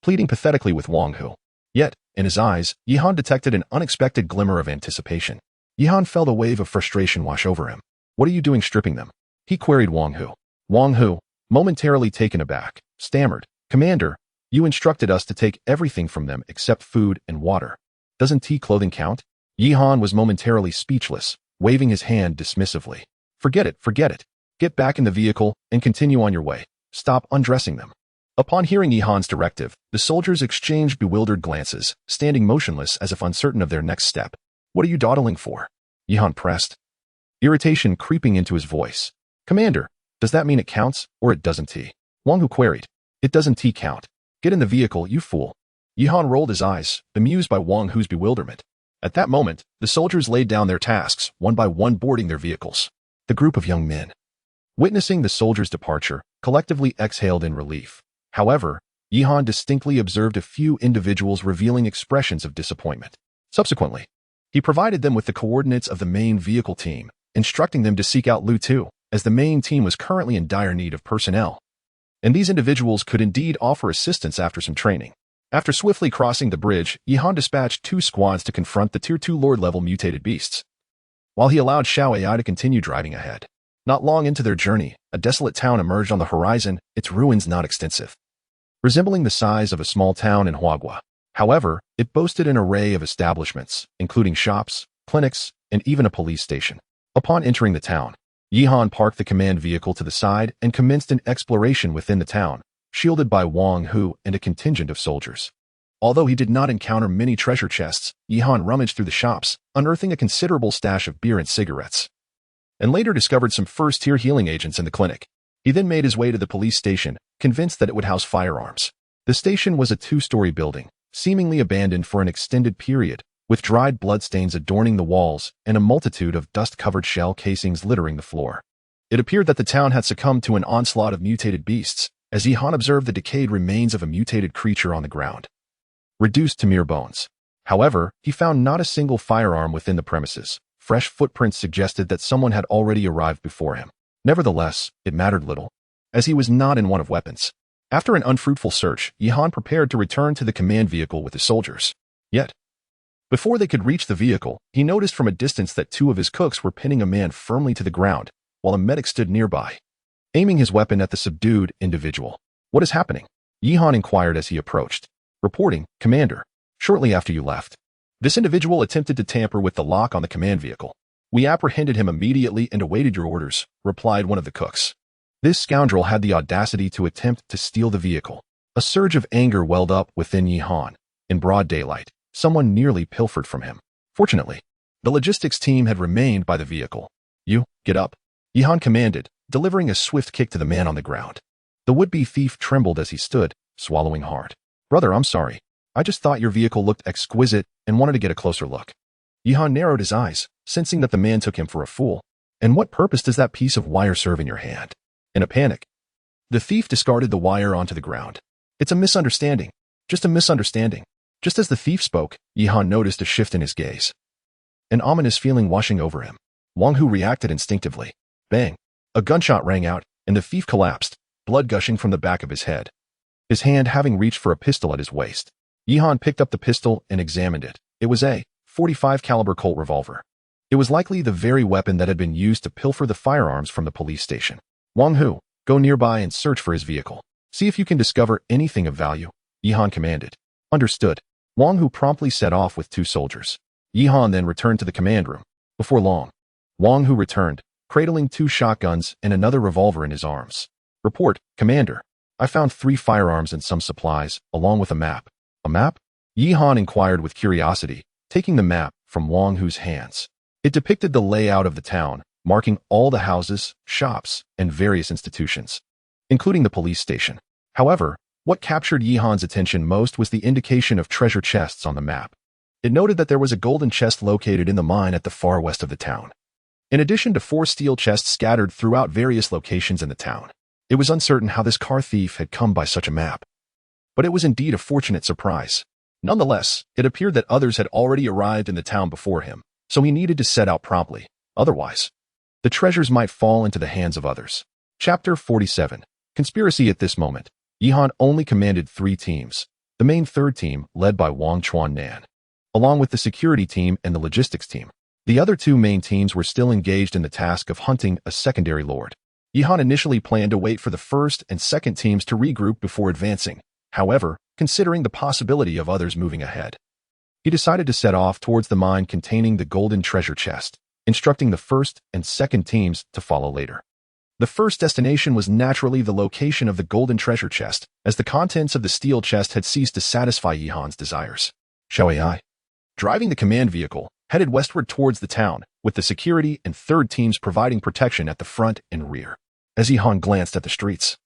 Speaker 1: pleading pathetically with Wang Hu. Yet, in his eyes, Yihan detected an unexpected glimmer of anticipation. Yihan felt a wave of frustration wash over him. "What are you doing stripping them?" he queried Wang Hu. Wang Hu, momentarily taken aback, stammered, "Commander, you instructed us to take everything from them except food and water. Doesn't clothing count?" Yihan was momentarily speechless, waving his hand dismissively. Forget it. Get back in the vehicle and continue on your way. Stop undressing them." Upon hearing Yihan's directive, the soldiers exchanged bewildered glances, standing motionless as if uncertain of their next step. "What are you dawdling for?" Yihan pressed, irritation creeping into his voice. "Commander, does that mean it counts, or it doesn't?" Wang Hu queried. "It doesn't count. Get in the vehicle, you fool." Yihan rolled his eyes, bemused by Wang Hu's bewilderment. At that moment, the soldiers laid down their tasks, one by one boarding their vehicles. The group of young men, witnessing the soldiers' departure, collectively exhaled in relief. However, Yihan distinctly observed a few individuals revealing expressions of disappointment. Subsequently, he provided them with the coordinates of the main vehicle team, instructing them to seek out Lu Tu, as the main team was currently in dire need of personnel. And these individuals could indeed offer assistance after some training. After swiftly crossing the bridge, Yihan dispatched 2 squads to confront the Tier 2 Lord-level mutated beasts, while he allowed Xiao Ai to continue driving ahead. Not long into their journey, a desolate town emerged on the horizon, its ruins not extensive, resembling the size of a small town in Huagua. However, it boasted an array of establishments, including shops, clinics, and even a police station. Upon entering the town, Yihan parked the command vehicle to the side and commenced an exploration within the town, shielded by Wang Hu and a contingent of soldiers. Although he did not encounter many treasure chests, Yihan rummaged through the shops, unearthing a considerable stash of beer and cigarettes, and later discovered some first-tier healing agents in the clinic. He then made his way to the police station, convinced that it would house firearms. The station was a two-story building, seemingly abandoned for an extended period, with dried bloodstains adorning the walls and a multitude of dust-covered shell casings littering the floor. It appeared that the town had succumbed to an onslaught of mutated beasts, as Yihan observed the decayed remains of a mutated creature on the ground, reduced to mere bones. However, he found not a single firearm within the premises. Fresh footprints suggested that someone had already arrived before him. Nevertheless, it mattered little, as he was not in want of weapons. After an unfruitful search, Yihan prepared to return to the command vehicle with his soldiers. Yet, before they could reach the vehicle, he noticed from a distance that two of his cooks were pinning a man firmly to the ground, while a medic stood nearby, aiming his weapon at the subdued individual. "What is happening?" Yihan inquired as he approached. "Reporting, Commander. Shortly after you left, this individual attempted to tamper with the lock on the command vehicle. We apprehended him immediately and awaited your orders," replied one of the cooks. This scoundrel had the audacity to attempt to steal the vehicle. A surge of anger welled up within Yihan. In broad daylight, someone nearly pilfered from him. Fortunately, the logistics team had remained by the vehicle. "You, get up," Yihan commanded, delivering a swift kick to the man on the ground. The would-be thief trembled as he stood, swallowing hard. "Brother, I'm sorry. I just thought your vehicle looked exquisite and wanted to get a closer look." Yihan narrowed his eyes, sensing that the man took him for a fool. "And what purpose does that piece of wire serve in your hand?" In a panic, the thief discarded the wire onto the ground. "It's a misunderstanding. Just a misunderstanding." Just as the thief spoke, Yihan noticed a shift in his gaze, an ominous feeling washing over him. Wang Hu reacted instinctively. Bang! A gunshot rang out, and the thief collapsed, blood gushing from the back of his head, his hand having reached for a pistol at his waist. Yihan picked up the pistol and examined it. It was a .45 caliber Colt revolver. It was likely the very weapon that had been used to pilfer the firearms from the police station. "Wang Hu, go nearby and search for his vehicle. See if you can discover anything of value," Yihan commanded. "Understood." Wang Hu promptly set off with two soldiers. Yihan then returned to the command room. Before long, Wang Hu returned, cradling two shotguns and another revolver in his arms. "Report, Commander. I found 3 firearms and some supplies, along with a map." "A map?" Yihan inquired with curiosity, taking the map from Wang Hu's hands. It depicted the layout of the town, marking all the houses, shops, and various institutions, including the police station. However, what captured Yihan's attention most was the indication of treasure chests on the map. It noted that there was a golden chest located in the mine at the far west of the town, in addition to 4 steel chests scattered throughout various locations in the town. It was uncertain how this car thief had come by such a map, but it was indeed a fortunate surprise. Nonetheless, it appeared that others had already arrived in the town before him, so he needed to set out promptly. Otherwise, the treasures might fall into the hands of others. Chapter 47. Conspiracy. At this moment, Yihan only commanded 3 teams. The main third team, led by Wang Chuan-nan, along with the security team and the logistics team. The other 2 main teams were still engaged in the task of hunting a secondary lord. Yihan initially planned to wait for the first and second teams to regroup before advancing. However, considering the possibility of others moving ahead, he decided to set off towards the mine containing the golden treasure chest, instructing the first and second teams to follow later. The first destination was naturally the location of the golden treasure chest, as the contents of the steel chest had ceased to satisfy Yihan's desires. Xiao Ai, driving the command vehicle, headed westward towards the town, with the security and third teams providing protection at the front and rear. As Yihan glanced at the streets,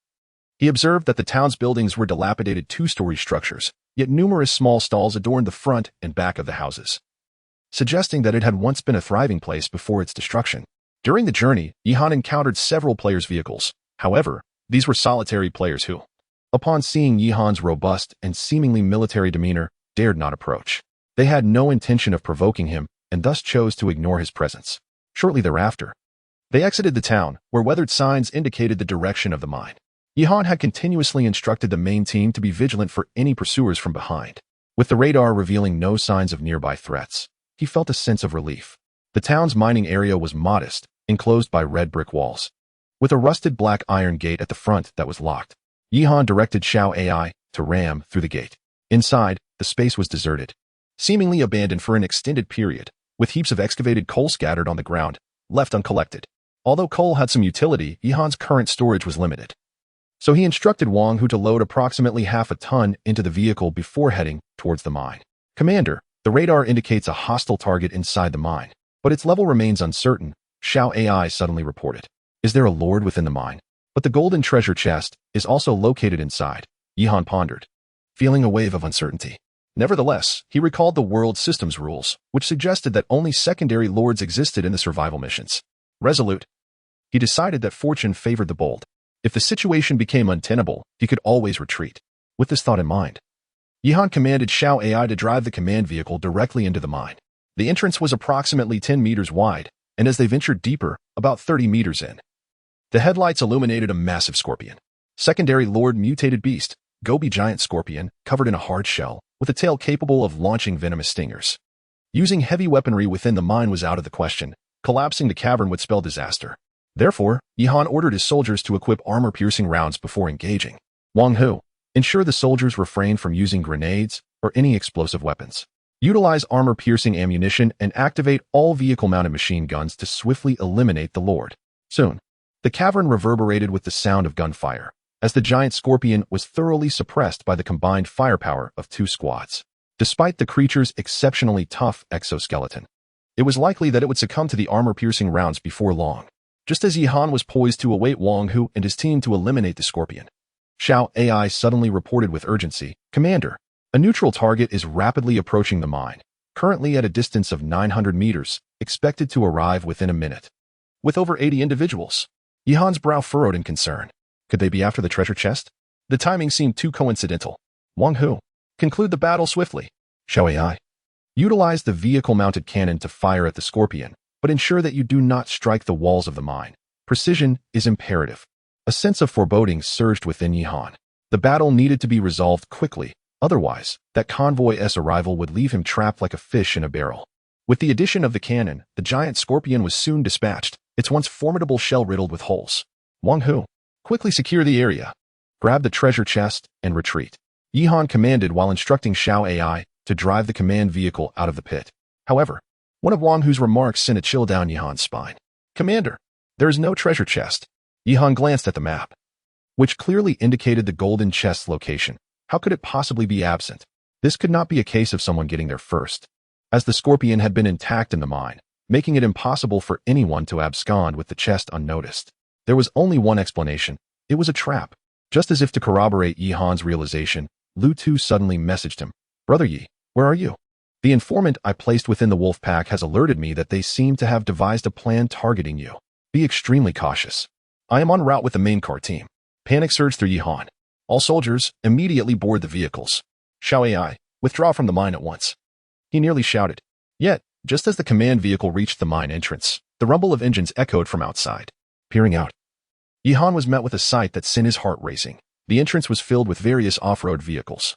Speaker 1: he observed that the town's buildings were dilapidated 2-story structures, yet numerous small stalls adorned the front and back of the houses, suggesting that it had once been a thriving place before its destruction. During the journey, Yihan encountered several players' vehicles. However, these were solitary players who, upon seeing Yihan's robust and seemingly military demeanor, dared not approach. They had no intention of provoking him and thus chose to ignore his presence. Shortly thereafter, they exited the town, where weathered signs indicated the direction of the mine. Yihan had continuously instructed the main team to be vigilant for any pursuers from behind. With the radar revealing no signs of nearby threats, he felt a sense of relief. The town's mining area was modest, enclosed by red brick walls, with a rusted black iron gate at the front that was locked. Yihan directed Xiao Ai to ram through the gate. Inside, the space was deserted, seemingly abandoned for an extended period, with heaps of excavated coal scattered on the ground, left uncollected. Although coal had some utility, Yihan's current storage was limited. So he instructed Wang Hu to load approximately half a ton into the vehicle before heading towards the mine. Commander, the radar indicates a hostile target inside the mine, but its level remains uncertain, Xiao AI suddenly reported. Is there a lord within the mine? But the golden treasure chest is also located inside, Yihan pondered, feeling a wave of uncertainty. Nevertheless, he recalled the world systems rules, which suggested that only secondary lords existed in the survival missions. Resolute, he decided that fortune favored the bold. If the situation became untenable, he could always retreat. With this thought in mind, Yihan commanded Xiao AI to drive the command vehicle directly into the mine. The entrance was approximately 10 meters wide, and as they ventured deeper, about 30 meters in, the headlights illuminated a massive scorpion. Secondary Lord mutated beast, Gobi giant scorpion, covered in a hard shell, with a tail capable of launching venomous stingers. Using heavy weaponry within the mine was out of the question. Collapsing the cavern would spell disaster. Therefore, Yihan ordered his soldiers to equip armor-piercing rounds before engaging. Wang Hu, ensure the soldiers refrain from using grenades or any explosive weapons. Utilize armor-piercing ammunition and activate all vehicle-mounted machine guns to swiftly eliminate the Lord. Soon, the cavern reverberated with the sound of gunfire, as the giant scorpion was thoroughly suppressed by the combined firepower of two squads. Despite the creature's exceptionally tough exoskeleton, it was likely that it would succumb to the armor-piercing rounds before long. Just as Yihan was poised to await Wang Hu and his team to eliminate the scorpion, Xiao AI suddenly reported with urgency, Commander, a neutral target is rapidly approaching the mine, currently at a distance of 900 meters, expected to arrive within a minute. With over 80 individuals, Yihan's brow furrowed in concern. Could they be after the treasure chest? The timing seemed too coincidental. Wang Hu, conclude the battle swiftly. Xiao AI, utilize the vehicle-mounted cannon to fire at the scorpion, but ensure that you do not strike the walls of the mine. Precision is imperative. A sense of foreboding surged within Yihan. The battle needed to be resolved quickly, otherwise, that convoy's arrival would leave him trapped like a fish in a barrel. With the addition of the cannon, the giant scorpion was soon dispatched, its once formidable shell riddled with holes. Wang Hu, quickly secure the area. Grab the treasure chest and retreat. Yihan commanded while instructing Xiao AI to drive the command vehicle out of the pit. However, one of Wang Hu's remarks sent a chill down Yihan's spine. Commander, there is no treasure chest. Yihan glanced at the map, which clearly indicated the golden chest's location. How could it possibly be absent? This could not be a case of someone getting there first, as the scorpion had been intact in the mine, making it impossible for anyone to abscond with the chest unnoticed. There was only one explanation. It was a trap. Just as if to corroborate Yihan's realization, Lu Tu suddenly messaged him. Brother Yi, where are you? The informant I placed within the wolf pack has alerted me that they seem to have devised a plan targeting you. Be extremely cautious. I am en route with the main car team. Panic surged through Yihan. All soldiers immediately board the vehicles. Xiao AI, withdraw from the mine at once. He nearly shouted. Yet, just as the command vehicle reached the mine entrance, the rumble of engines echoed from outside. Peering out, Yihan was met with a sight that sent his heart racing. The entrance was filled with various off-road vehicles,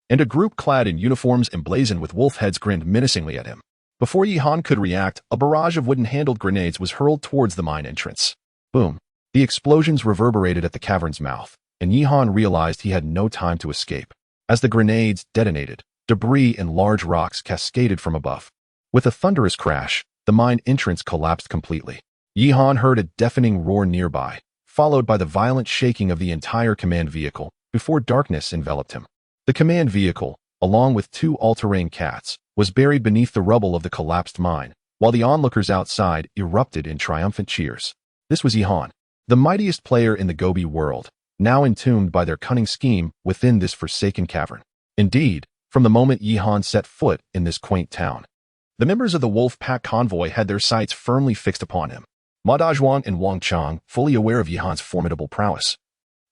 Speaker 1: and a group clad in uniforms emblazoned with wolf heads grinned menacingly at him. Before Yihan could react, a barrage of wooden-handled grenades was hurled towards the mine entrance. Boom! The explosions reverberated at the cavern's mouth, and Yihan realized he had no time to escape. As the grenades detonated, debris and large rocks cascaded from above. With a thunderous crash, the mine entrance collapsed completely. Yihan heard a deafening roar nearby, followed by the violent shaking of the entire command vehicle, before darkness enveloped him. The command vehicle, along with two all-terrain cats, was buried beneath the rubble of the collapsed mine, while the onlookers outside erupted in triumphant cheers. This was Yihan, the mightiest player in the Gobi world, now entombed by their cunning scheme within this forsaken cavern. Indeed, from the moment Yihan set foot in this quaint town, the members of the wolf pack convoy had their sights firmly fixed upon him. Ma Dazhuang and Wang Chang, fully aware of Yihan's formidable prowess,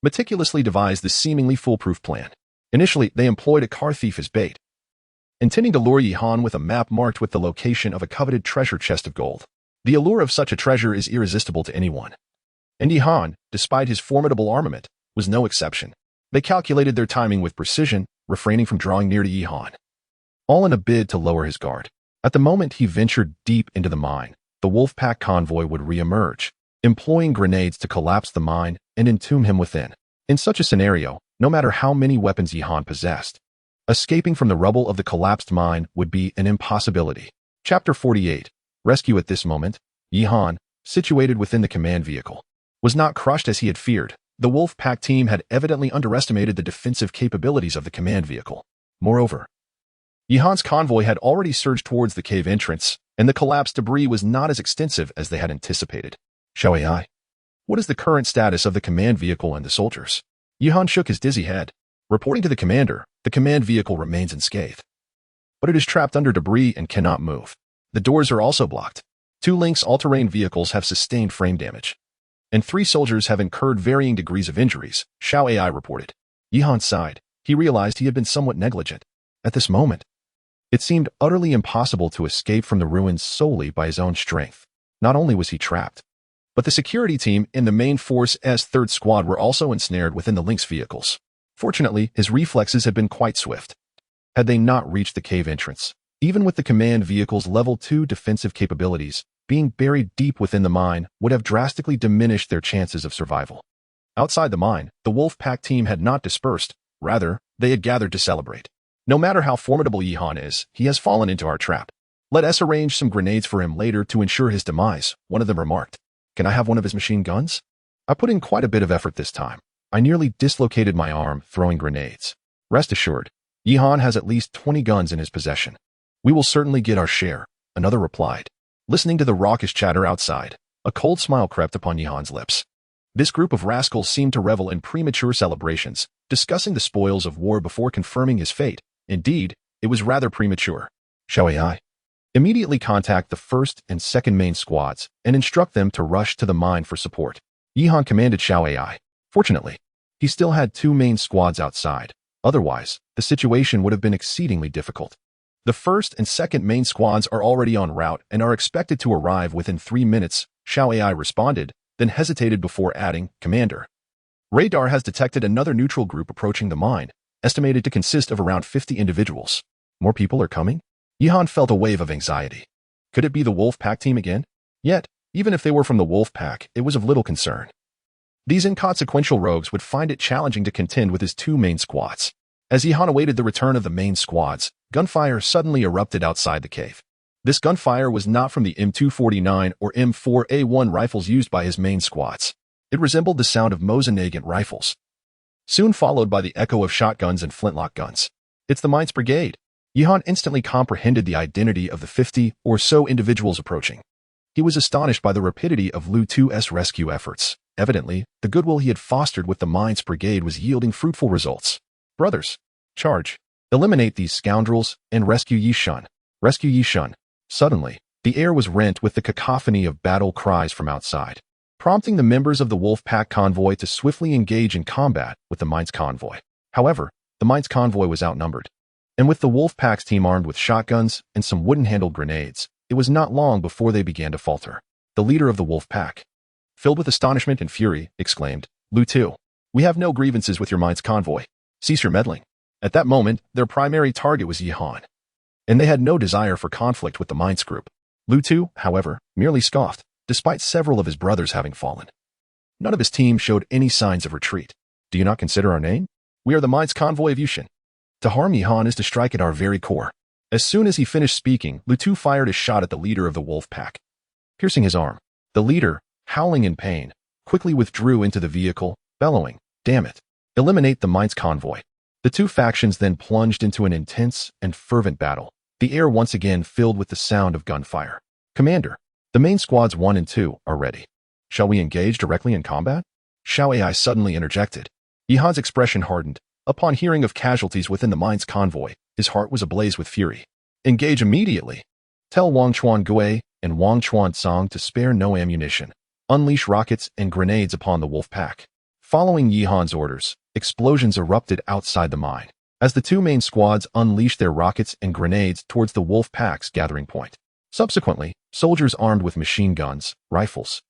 Speaker 1: meticulously devised this seemingly foolproof plan. Initially, they employed a car thief as bait, intending to lure Yihan with a map marked with the location of a coveted treasure chest of gold. The allure of such a treasure is irresistible to anyone, and Yihan, despite his formidable armament, was no exception. They calculated their timing with precision, refraining from drawing near to Yihan, all in a bid to lower his guard. At the moment he ventured deep into the mine, the wolf pack convoy would re-emerge, employing grenades to collapse the mine and entomb him within. In such a scenario, no matter how many weapons Yihan possessed, escaping from the rubble of the collapsed mine would be an impossibility. Chapter 48. Rescue. At this moment, Yihan, situated within the command vehicle, was not crushed as he had feared. The wolf pack team had evidently underestimated the defensive capabilities of the command vehicle. Moreover, Yihan's convoy had already surged towards the cave entrance, and the collapsed debris was not as extensive as they had anticipated. Xiao AI, what is the current status of the command vehicle and the soldiers? Yihan shook his dizzy head. Reporting to the commander, the command vehicle remains unscathed, but it is trapped under debris and cannot move. The doors are also blocked. 2 Lynx all-terrain vehicles have sustained frame damage, and 3 soldiers have incurred varying degrees of injuries, Xiao AI reported. Yihan sighed. He realized he had been somewhat negligent. At this moment, it seemed utterly impossible to escape from the ruins solely by his own strength. Not only was he trapped, but the security team in the main Force's 3rd Squad were also ensnared within the Lynx vehicles. Fortunately, his reflexes had been quite swift. Had they not reached the cave entrance, even with the command vehicle's level 2 defensive capabilities, being buried deep within the mine would have drastically diminished their chances of survival. Outside the mine, the wolf pack team had not dispersed. Rather, they had gathered to celebrate. No matter how formidable Yihan is, he has fallen into our trap. Let us arrange some grenades for him later to ensure his demise, one of them remarked. Can I have one of his machine guns? I put in quite a bit of effort this time. I nearly dislocated my arm throwing grenades. Rest assured, Yihan has at least 20 guns in his possession. We will certainly get our share, another replied. Listening to the raucous chatter outside, a cold smile crept upon Yihan's lips. This group of rascals seemed to revel in premature celebrations, discussing the spoils of war before confirming his fate. Indeed, it was rather premature. Xiao AI, immediately contact the 1st and 2nd main squads and instruct them to rush to the mine for support. Yihan commanded Xiao AI. Fortunately, he still had 2 main squads outside. Otherwise, the situation would have been exceedingly difficult. The 1st and 2nd main squads are already en route and are expected to arrive within 3 minutes, Xiao AI responded, then hesitated before adding, Commander. Radar has detected another neutral group approaching the mine, estimated to consist of around 50 individuals. More people are coming? Yihan felt a wave of anxiety. Could it be the wolf pack team again? Yet, even if they were from the wolf pack, it was of little concern. These inconsequential rogues would find it challenging to contend with his 2 main squads. As Yihan awaited the return of the main squads, gunfire suddenly erupted outside the cave. This gunfire was not from the M249 or M4A1 rifles used by his main squads. It resembled the sound of Mosin-Nagant rifles, soon followed by the echo of shotguns and flintlock guns. It's the Mainz Brigade. Yihan instantly comprehended the identity of the 50 or so individuals approaching. He was astonished by the rapidity of Lu Tu's rescue efforts. Evidently, the goodwill he had fostered with the Mainz Brigade was yielding fruitful results. Brothers, charge. Eliminate these scoundrels and rescue Yishun. Rescue Yishun. Suddenly, the air was rent with the cacophony of battle cries from outside, prompting the members of the wolf pack convoy to swiftly engage in combat with the Mainz convoy. However, the Mainz convoy was outnumbered, and with the wolf pack's team armed with shotguns and some wooden-handled grenades, it was not long before they began to falter. The leader of the wolf pack, filled with astonishment and fury, exclaimed, Lu Tu, we have no grievances with your Mainz convoy. Cease your meddling. At that moment, their primary target was Yihan, and they had no desire for conflict with the Mainz group. Lu Tu, however, merely scoffed, despite several of his brothers having fallen. None of his team showed any signs of retreat. Do you not consider our name? We are the Mainz convoy of Yushin. To harm Yihan is to strike at our very core. As soon as he finished speaking, Lu Tu fired a shot at the leader of the wolf pack, piercing his arm. The leader, howling in pain, quickly withdrew into the vehicle, bellowing, damn it, eliminate the Mainz convoy. The 2 factions then plunged into an intense and fervent battle, the air once again filled with the sound of gunfire. Commander, the main squads 1 and 2 are ready. Shall we engage directly in combat? Xiao AI suddenly interjected. Yihan's expression hardened. Upon hearing of casualties within the Mainz convoy, his heart was ablaze with fury. Engage immediately. Tell Wang Chuan Gui and Wang Chuan Song to spare no ammunition. Unleash rockets and grenades upon the wolf pack. Following Yihan's orders, explosions erupted outside the mine, as the 2 main squads unleashed their rockets and grenades towards the wolf pack's gathering point. Subsequently, soldiers armed with machine guns, rifles,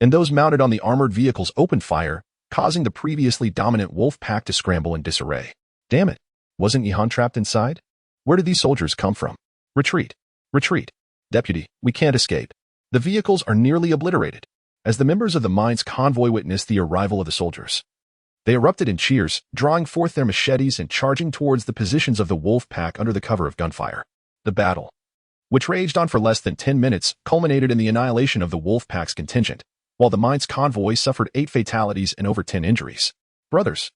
Speaker 1: and those mounted on the armored vehicles opened fire, causing the previously dominant wolf pack to scramble in disarray. Damn it! Wasn't Yihan trapped inside? Where did these soldiers come from? Retreat! Retreat! Deputy, we can't escape. The vehicles are nearly obliterated. As the members of the Mainz convoy witnessed the arrival of the soldiers, they erupted in cheers, drawing forth their machetes and charging towards the positions of the wolf pack under the cover of gunfire. The battle which raged on for less than 10 minutes, culminated in the annihilation of the wolf pack's contingent, while the mine's convoy suffered 8 fatalities and over 10 injuries. Brothers,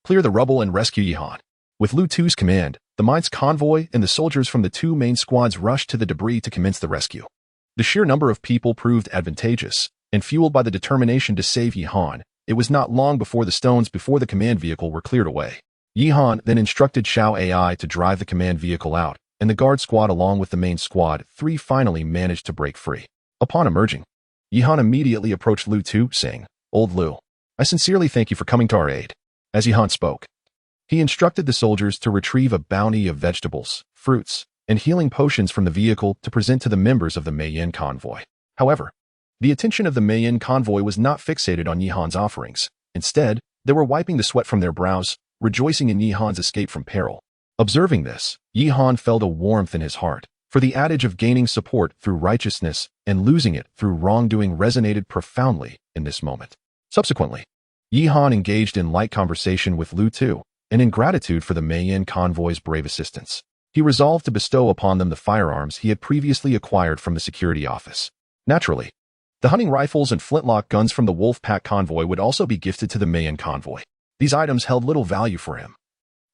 Speaker 1: clear the rubble and rescue Yihan. With Lu Tu's command, the mine's convoy and the soldiers from the 2 main squads rushed to the debris to commence the rescue. The sheer number of people proved advantageous, and fueled by the determination to save Yihan, it was not long before the stones before the command vehicle were cleared away. Yihan then instructed Xiao AI to drive the command vehicle out, and the guard squad along with the main squad 3 finally managed to break free. Upon emerging, Yihan immediately approached Lu Tu, saying, "Old Lu, I sincerely thank you for coming to our aid." As Yihan spoke, he instructed the soldiers to retrieve a bounty of vegetables, fruits, and healing potions from the vehicle to present to the members of the Meiyin convoy. However, the attention of the Meiyin convoy was not fixated on Yihan's offerings. Instead, they were wiping the sweat from their brows, rejoicing in Yihan's escape from peril. Observing this, Yihan felt a warmth in his heart, for the adage of gaining support through righteousness and losing it through wrongdoing resonated profoundly in this moment. Subsequently, Yihan engaged in light conversation with Lu Tu, and in gratitude for the Meiyin convoy's brave assistance, he resolved to bestow upon them the firearms he had previously acquired from the security office. Naturally, the hunting rifles and flintlock guns from the wolf pack convoy would also be gifted to the Meiyin convoy. These items held little value for him,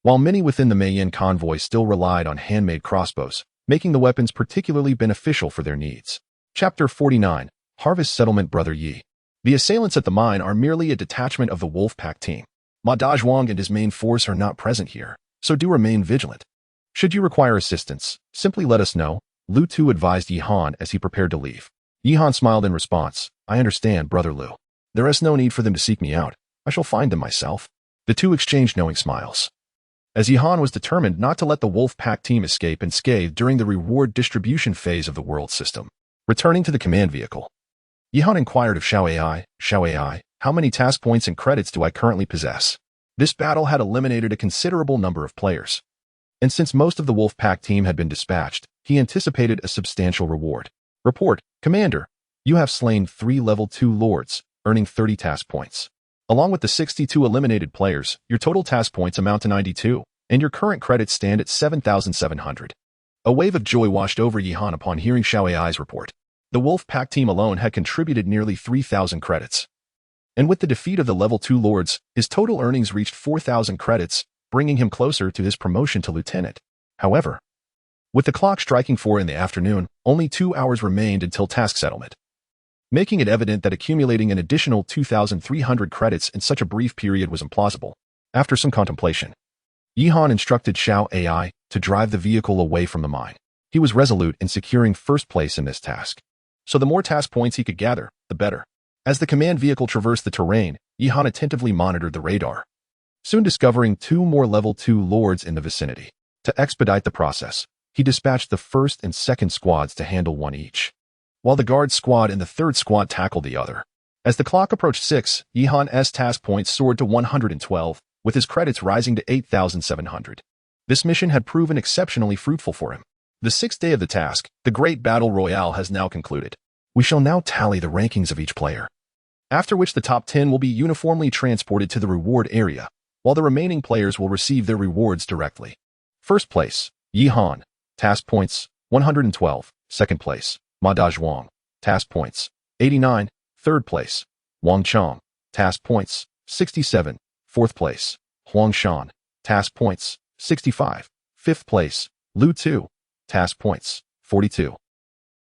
Speaker 1: while many within the Meiyin convoy still relied on handmade crossbows, making the weapons particularly beneficial for their needs. Chapter 49, Harvest Settlement. Brother Yi. The assailants at the mine are merely a detachment of the wolf pack team. Ma Dazhuang and his main force are not present here, so do remain vigilant. Should you require assistance, simply let us know, Lu Tu advised Yihan as he prepared to leave. Yihan smiled in response. I understand, Brother Lu. There is no need for them to seek me out. I shall find them myself. The two exchanged knowing smiles, as Yihan was determined not to let the wolf pack team escape unscathed during the reward distribution phase of the world system. Returning to the command vehicle, Yihan inquired of Xiao AI, how many task points and credits do I currently possess? This battle had eliminated a considerable number of players, and since most of the wolf pack team had been dispatched, he anticipated a substantial reward. Report, Commander, you have slain 3 level 2 lords, earning 30 task points. Along with the 62 eliminated players, your total task points amount to 92, and your current credits stand at 7,700. A wave of joy washed over Yihan upon hearing Xiao Ai's report. The wolf pack team alone had contributed nearly 3,000 credits. And with the defeat of the level 2 lords, his total earnings reached 4,000 credits, bringing him closer to his promotion to lieutenant. However, with the clock striking 4 in the afternoon, only 2 hours remained until task settlement, making it evident that accumulating an additional 2,300 credits in such a brief period was implausible. After some contemplation, Yihan instructed Xiao AI to drive the vehicle away from the mine. He was resolute in securing first place in this task, so the more task points he could gather, the better. As the command vehicle traversed the terrain, Yihan attentively monitored the radar, soon discovering 2 more level 2 lords in the vicinity. To expedite the process, he dispatched the first and second squads to handle one each, while the guard squad and the third squad tackled the other. As the clock approached 6, Yihan's task points soared to 112, with his credits rising to 8,700. This mission had proven exceptionally fruitful for him. The 6th day of the task, the Great Battle Royale, has now concluded. We shall now tally the rankings of each player, after which the top 10 will be uniformly transported to the reward area, while the remaining players will receive their rewards directly. First place, Yihan, task points, 112. Second place, Ma Dazhuang, task points, 89. Third place, Wang Chong, task points, 67. Fourth place, Huang Shan, task points, 65. Fifth place, Lu Tu, task points, 42.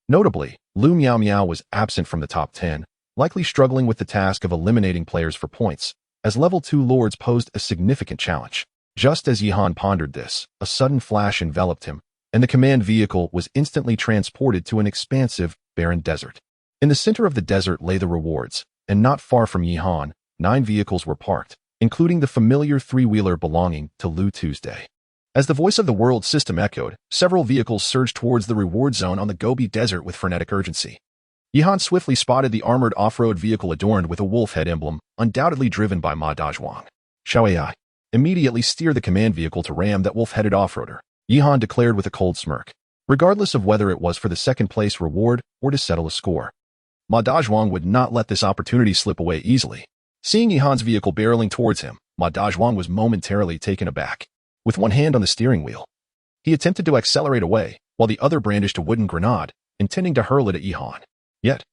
Speaker 1: Notably, Lu Miao Miao was absent from the top 10, likely struggling with the task of eliminating players for points, as level 2 lords posed a significant challenge. Just as Yihan pondered this, a sudden flash enveloped him, and the command vehicle was instantly transported to an expansive, barren desert. In the center of the desert lay the rewards, and not far from Yihan, 9 vehicles were parked, including the familiar 3-wheeler belonging to Lu Tuesday. As the voice of the world system echoed, several vehicles surged towards the reward zone on the Gobi Desert with frenetic urgency. Yihan swiftly spotted the armored off-road vehicle adorned with a wolf head emblem, undoubtedly driven by Ma Dazhuang. Xiao AI immediately steered the command vehicle to ram that wolf-headed off-roader, Yihan declared with a cold smirk, regardless of whether it was for the second-place reward or to settle a score. Ma Dazhuang would not let this opportunity slip away easily. Seeing Yihan's vehicle barreling towards him, Ma Dazhuang was momentarily taken aback. With one hand on the steering wheel, he attempted to accelerate away, while the other brandished a wooden grenade, intending to hurl it at Yihan. Yet,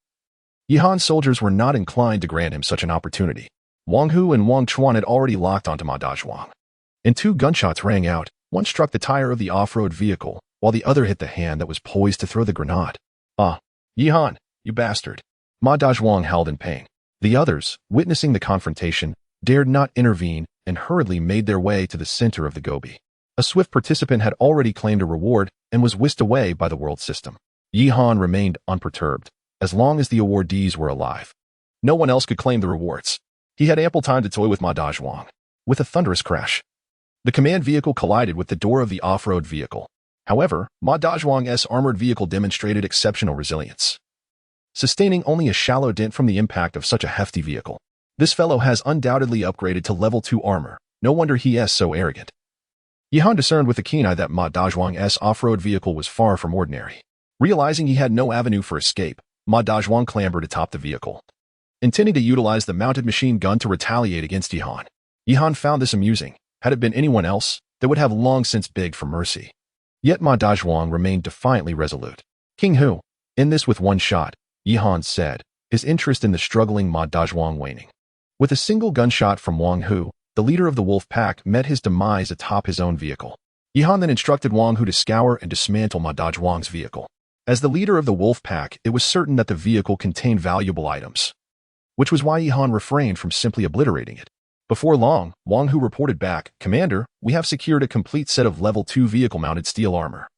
Speaker 1: Yihan's soldiers were not inclined to grant him such an opportunity. Wang Hu and Wang Chuan had already locked onto Ma Dazhuang, and two gunshots rang out. One struck the tire of the off-road vehicle, while the other hit the hand that was poised to throw the grenade. "Ah, Yihan, you bastard!" Ma Dazhuang howled in pain. The others, witnessing the confrontation, dared not intervene and hurriedly made their way to the center of the Gobi. A swift participant had already claimed a reward and was whisked away by the world system. Yihan remained unperturbed, as long as the awardees were alive. No one else could claim the rewards. He had ample time to toy with Ma Dazhuang. With a thunderous crash, the command vehicle collided with the door of the off-road vehicle. However, Ma Dazhuang's armored vehicle demonstrated exceptional resilience, sustaining only a shallow dent from the impact of such a hefty vehicle. This fellow has undoubtedly upgraded to level 2 armor. No wonder he is so arrogant. Yihan discerned with a keen eye that Ma Dazhuang's off-road vehicle was far from ordinary. Realizing he had no avenue for escape, Ma Dazhuang clambered atop the vehicle, intending to utilize the mounted machine gun to retaliate against Yihan. Yihan found this amusing. Had it been anyone else, they would have long since begged for mercy. Yet Ma Dazhuang remained defiantly resolute. "King Hu, end this with one shot," Yihan said, his interest in the struggling Ma Dazhuang waning. With a single gunshot from Wang Hu, the leader of the wolf pack met his demise atop his own vehicle. Yihan then instructed Wang Hu to scour and dismantle Ma Dazhuang's vehicle. As the leader of the wolf pack, it was certain that the vehicle contained valuable items, which was why Yihan refrained from simply obliterating it. Before long, Wang Hu reported back, "Commander, we have secured a complete set of level 2 vehicle-mounted steel armor.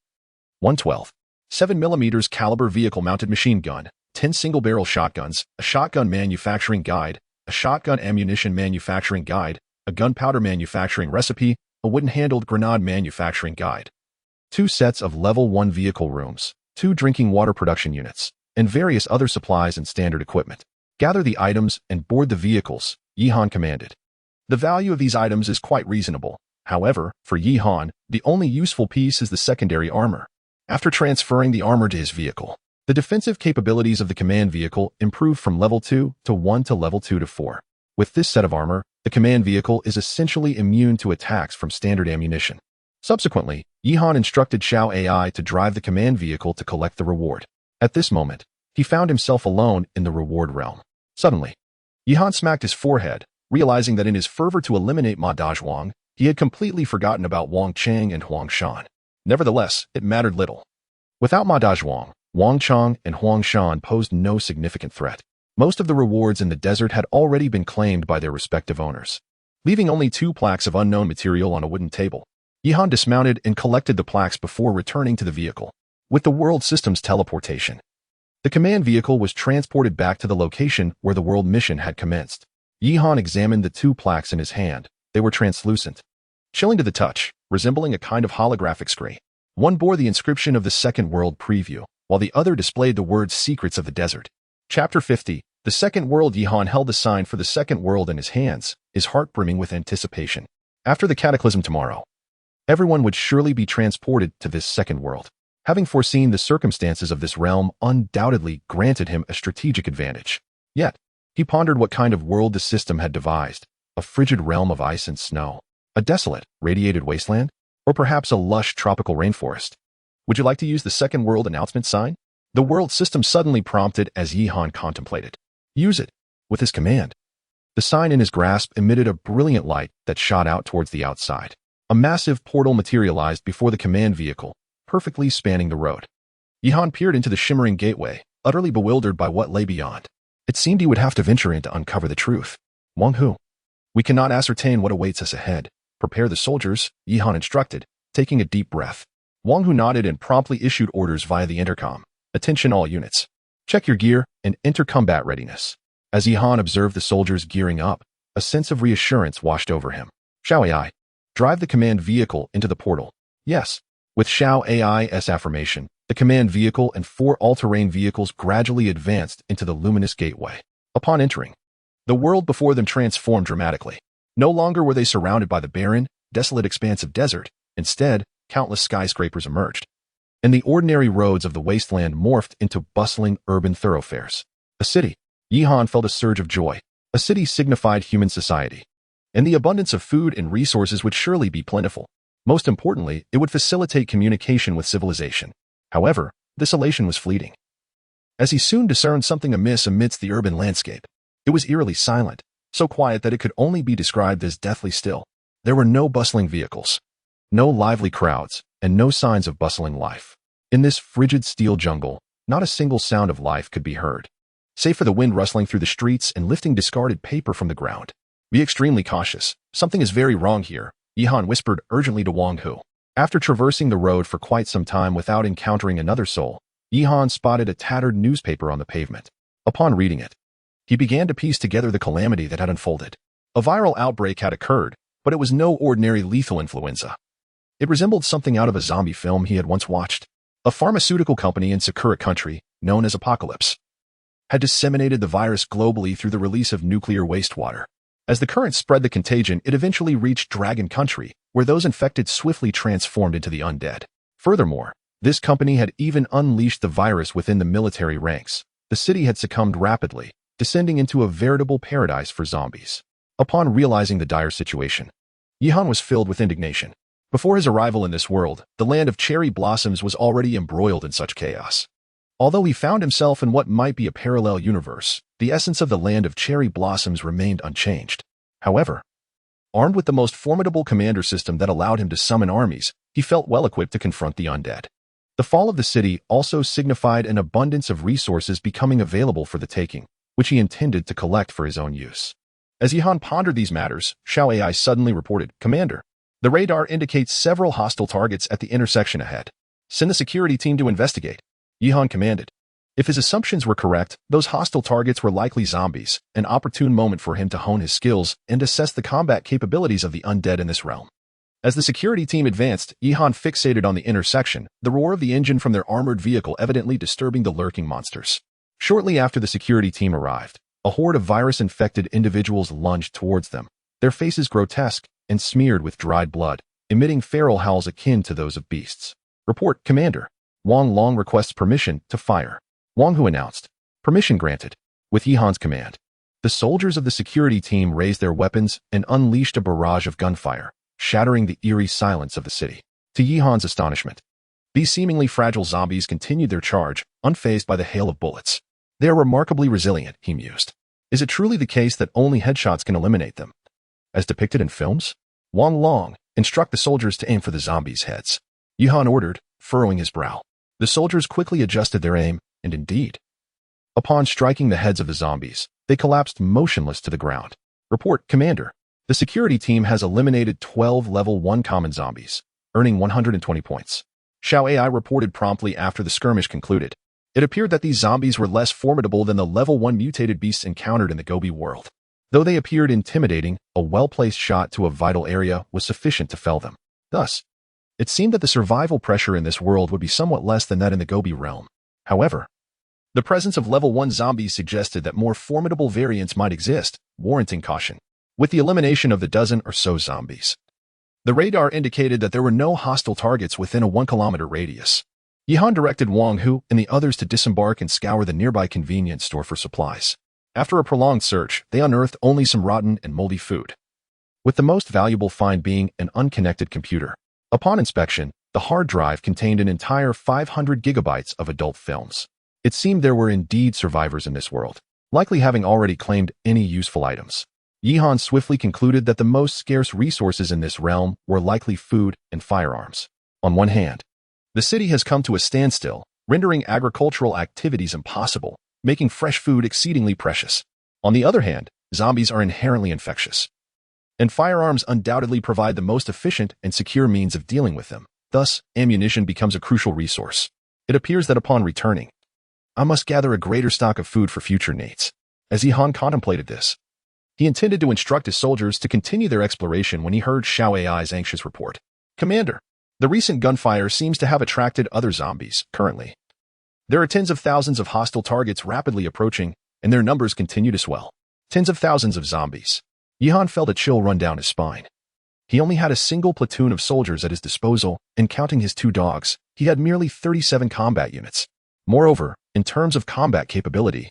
Speaker 1: 112, 7mm caliber vehicle-mounted machine gun, 10 single-barrel shotguns, a shotgun manufacturing guide, a shotgun ammunition manufacturing guide, a gunpowder manufacturing recipe, a wooden-handled grenade manufacturing guide, 2 sets of level 1 vehicle rooms, 2 drinking water production units, and various other supplies and standard equipment. Gather the items and board the vehicles," Yihan commanded. The value of these items is quite reasonable. However, for Yihan, the only useful piece is the secondary armor. After transferring the armor to his vehicle, the defensive capabilities of the command vehicle improved from level 2 to 1 to level 2 to 4. With this set of armor, the command vehicle is essentially immune to attacks from standard ammunition. Subsequently, Yihan instructed Xiao AI to drive the command vehicle to collect the reward. At this moment, he found himself alone in the reward realm. Suddenly, Yihan smacked his forehead, realizing that in his fervor to eliminate Ma Dazhuang, he had completely forgotten about Wang Cheng and Huang Shan. Nevertheless, it mattered little. Without Ma Dazhuang, Wang Cheng and Huang Shan posed no significant threat. Most of the rewards in the desert had already been claimed by their respective owners, leaving only 2 plaques of unknown material on a wooden table. Yihan dismounted and collected the plaques before returning to the vehicle. With the world system's teleportation, the command vehicle was transported back to the location where the world mission had commenced. Yihan examined the 2 plaques in his hand. They were translucent, chilling to the touch, resembling a kind of holographic screen. One bore the inscription of the Second World Preview, while the other displayed the words Secrets of the Desert. Chapter 50. The Second World. Yihan held the sign for the Second World in his hands, his heart brimming with anticipation. After the cataclysm tomorrow, everyone would surely be transported to this Second World. Having foreseen the circumstances of this realm undoubtedly granted him a strategic advantage. Yet, he pondered what kind of world the system had devised: a frigid realm of ice and snow, a desolate, radiated wasteland, or perhaps a lush tropical rainforest. "Would you like to use the Second World announcement sign?" The world system suddenly prompted as Yihan contemplated. "Use it." With his command, the sign in his grasp emitted a brilliant light that shot out towards the outside. A massive portal materialized before the command vehicle, perfectly spanning the road. Yihan peered into the shimmering gateway, utterly bewildered by what lay beyond. It seemed he would have to venture in to uncover the truth. "Wang Hu, we cannot ascertain what awaits us ahead. Prepare the soldiers," Yihan instructed, taking a deep breath. Wang Hu nodded and promptly issued orders via the intercom. "Attention all units. Check your gear and enter combat readiness." As Yihan observed the soldiers gearing up, a sense of reassurance washed over him. "Xiao AI, drive the command vehicle into the portal." "Yes." With Xiao AI's affirmation, the command vehicle and 4 all-terrain vehicles gradually advanced into the luminous gateway. Upon entering, the world before them transformed dramatically. No longer were they surrounded by the barren, desolate expanse of desert. Instead, countless skyscrapers emerged, and the ordinary roads of the wasteland morphed into bustling urban thoroughfares. A city. Yihan felt a surge of joy. A city signified human society, and the abundance of food and resources would surely be plentiful. Most importantly, it would facilitate communication with civilization. However, this elation was fleeting, as he soon discerned something amiss amidst the urban landscape. It was eerily silent, so quiet that it could only be described as deathly still. There were no bustling vehicles, no lively crowds, and no signs of bustling life. In this frigid steel jungle, not a single sound of life could be heard, save for the wind rustling through the streets and lifting discarded paper from the ground. Be extremely cautious. Something is very wrong here, Yihan whispered urgently to Wang Hu. After traversing the road for quite some time without encountering another soul, Yihan spotted a tattered newspaper on the pavement. Upon reading it, he began to piece together the calamity that had unfolded. A viral outbreak had occurred, but it was no ordinary lethal influenza. It resembled something out of a zombie film he had once watched. A pharmaceutical company in Sakura country, known as Apocalypse, had disseminated the virus globally through the release of nuclear wastewater. As the current spread the contagion, it eventually reached Dragon Country, where those infected swiftly transformed into the undead. Furthermore, this company had even unleashed the virus within the military ranks. The city had succumbed rapidly, descending into a veritable paradise for zombies. Upon realizing the dire situation, Yihan was filled with indignation. Before his arrival in this world, the land of cherry blossoms was already embroiled in such chaos. Although he found himself in what might be a parallel universe, the essence of the land of cherry blossoms remained unchanged. However, armed with the most formidable commander system that allowed him to summon armies, he felt well equipped to confront the undead. The fall of the city also signified an abundance of resources becoming available for the taking, which he intended to collect for his own use. As Yihan pondered these matters, Xiao Ai suddenly reported, "Commander, the radar indicates several hostile targets at the intersection ahead. Send the security team to investigate," Yihan commanded. If his assumptions were correct, those hostile targets were likely zombies, an opportune moment for him to hone his skills and assess the combat capabilities of the undead in this realm. As the security team advanced, Yihan fixated on the intersection, the roar of the engine from their armored vehicle evidently disturbing the lurking monsters. Shortly after the security team arrived, a horde of virus-infected individuals lunged towards them, their faces grotesque and smeared with dried blood, emitting feral howls akin to those of beasts. "Report, Commander. Wang Long requests permission to fire," Wang Hu announced. Permission granted. With Yihan's command, the soldiers of the security team raised their weapons and unleashed a barrage of gunfire, shattering the eerie silence of the city. To Yihan's astonishment, these seemingly fragile zombies continued their charge, unfazed by the hail of bullets. "They are remarkably resilient," he mused. "Is it truly the case that only headshots can eliminate them, as depicted in films?" Wang Long, instruct the soldiers to aim for the zombies' heads, Yihan ordered, furrowing his brow. The soldiers quickly adjusted their aim, and indeed, upon striking the heads of the zombies, they collapsed motionless to the ground. "Report, Commander. The security team has eliminated 12 level 1 common zombies, earning 120 points." Xiao Ai reported promptly after the skirmish concluded. It appeared that these zombies were less formidable than the level 1 mutated beasts encountered in the Gobi world. Though they appeared intimidating, a well-placed shot to a vital area was sufficient to fell them. Thus, it seemed that the survival pressure in this world would be somewhat less than that in the Gobi realm. However, the presence of level 1 zombies suggested that more formidable variants might exist, warranting caution. With the elimination of the dozen or so zombies, the radar indicated that there were no hostile targets within a 1-kilometer radius. Yihan directed Wang Hu and the others to disembark and scour the nearby convenience store for supplies. After a prolonged search, they unearthed only some rotten and moldy food, with the most valuable find being an unconnected computer. Upon inspection, the hard drive contained an entire 500 gigabytes of adult films. It seemed there were indeed survivors in this world, likely having already claimed any useful items. Yihan swiftly concluded that the most scarce resources in this realm were likely food and firearms. On one hand, the city has come to a standstill, rendering agricultural activities impossible, making fresh food exceedingly precious. On the other hand, zombies are inherently infectious, and firearms undoubtedly provide the most efficient and secure means of dealing with them. Thus, ammunition becomes a crucial resource. It appears that upon returning, I must gather a greater stock of food for future needs. As Yihan contemplated this, he intended to instruct his soldiers to continue their exploration when he heard Xiao Ai's anxious report. "Commander, the recent gunfire seems to have attracted other zombies. Currently, there are tens of thousands of hostile targets rapidly approaching, and their numbers continue to swell." Tens of thousands of zombies. Yihan felt a chill run down his spine. He only had a single platoon of soldiers at his disposal, and counting his 2 dogs, he had merely 37 combat units. Moreover, in terms of combat capability,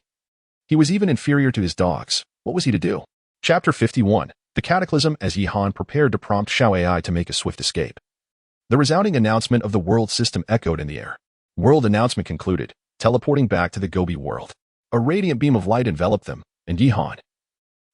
Speaker 1: he was even inferior to his dogs. What was he to do? Chapter 51. The Cataclysm. As Yihan prepared to prompt Xiao Ai to make a swift escape, the resounding announcement of the world system echoed in the air. World announcement concluded, teleporting back to the Gobi world. A radiant beam of light enveloped them, and Yihan,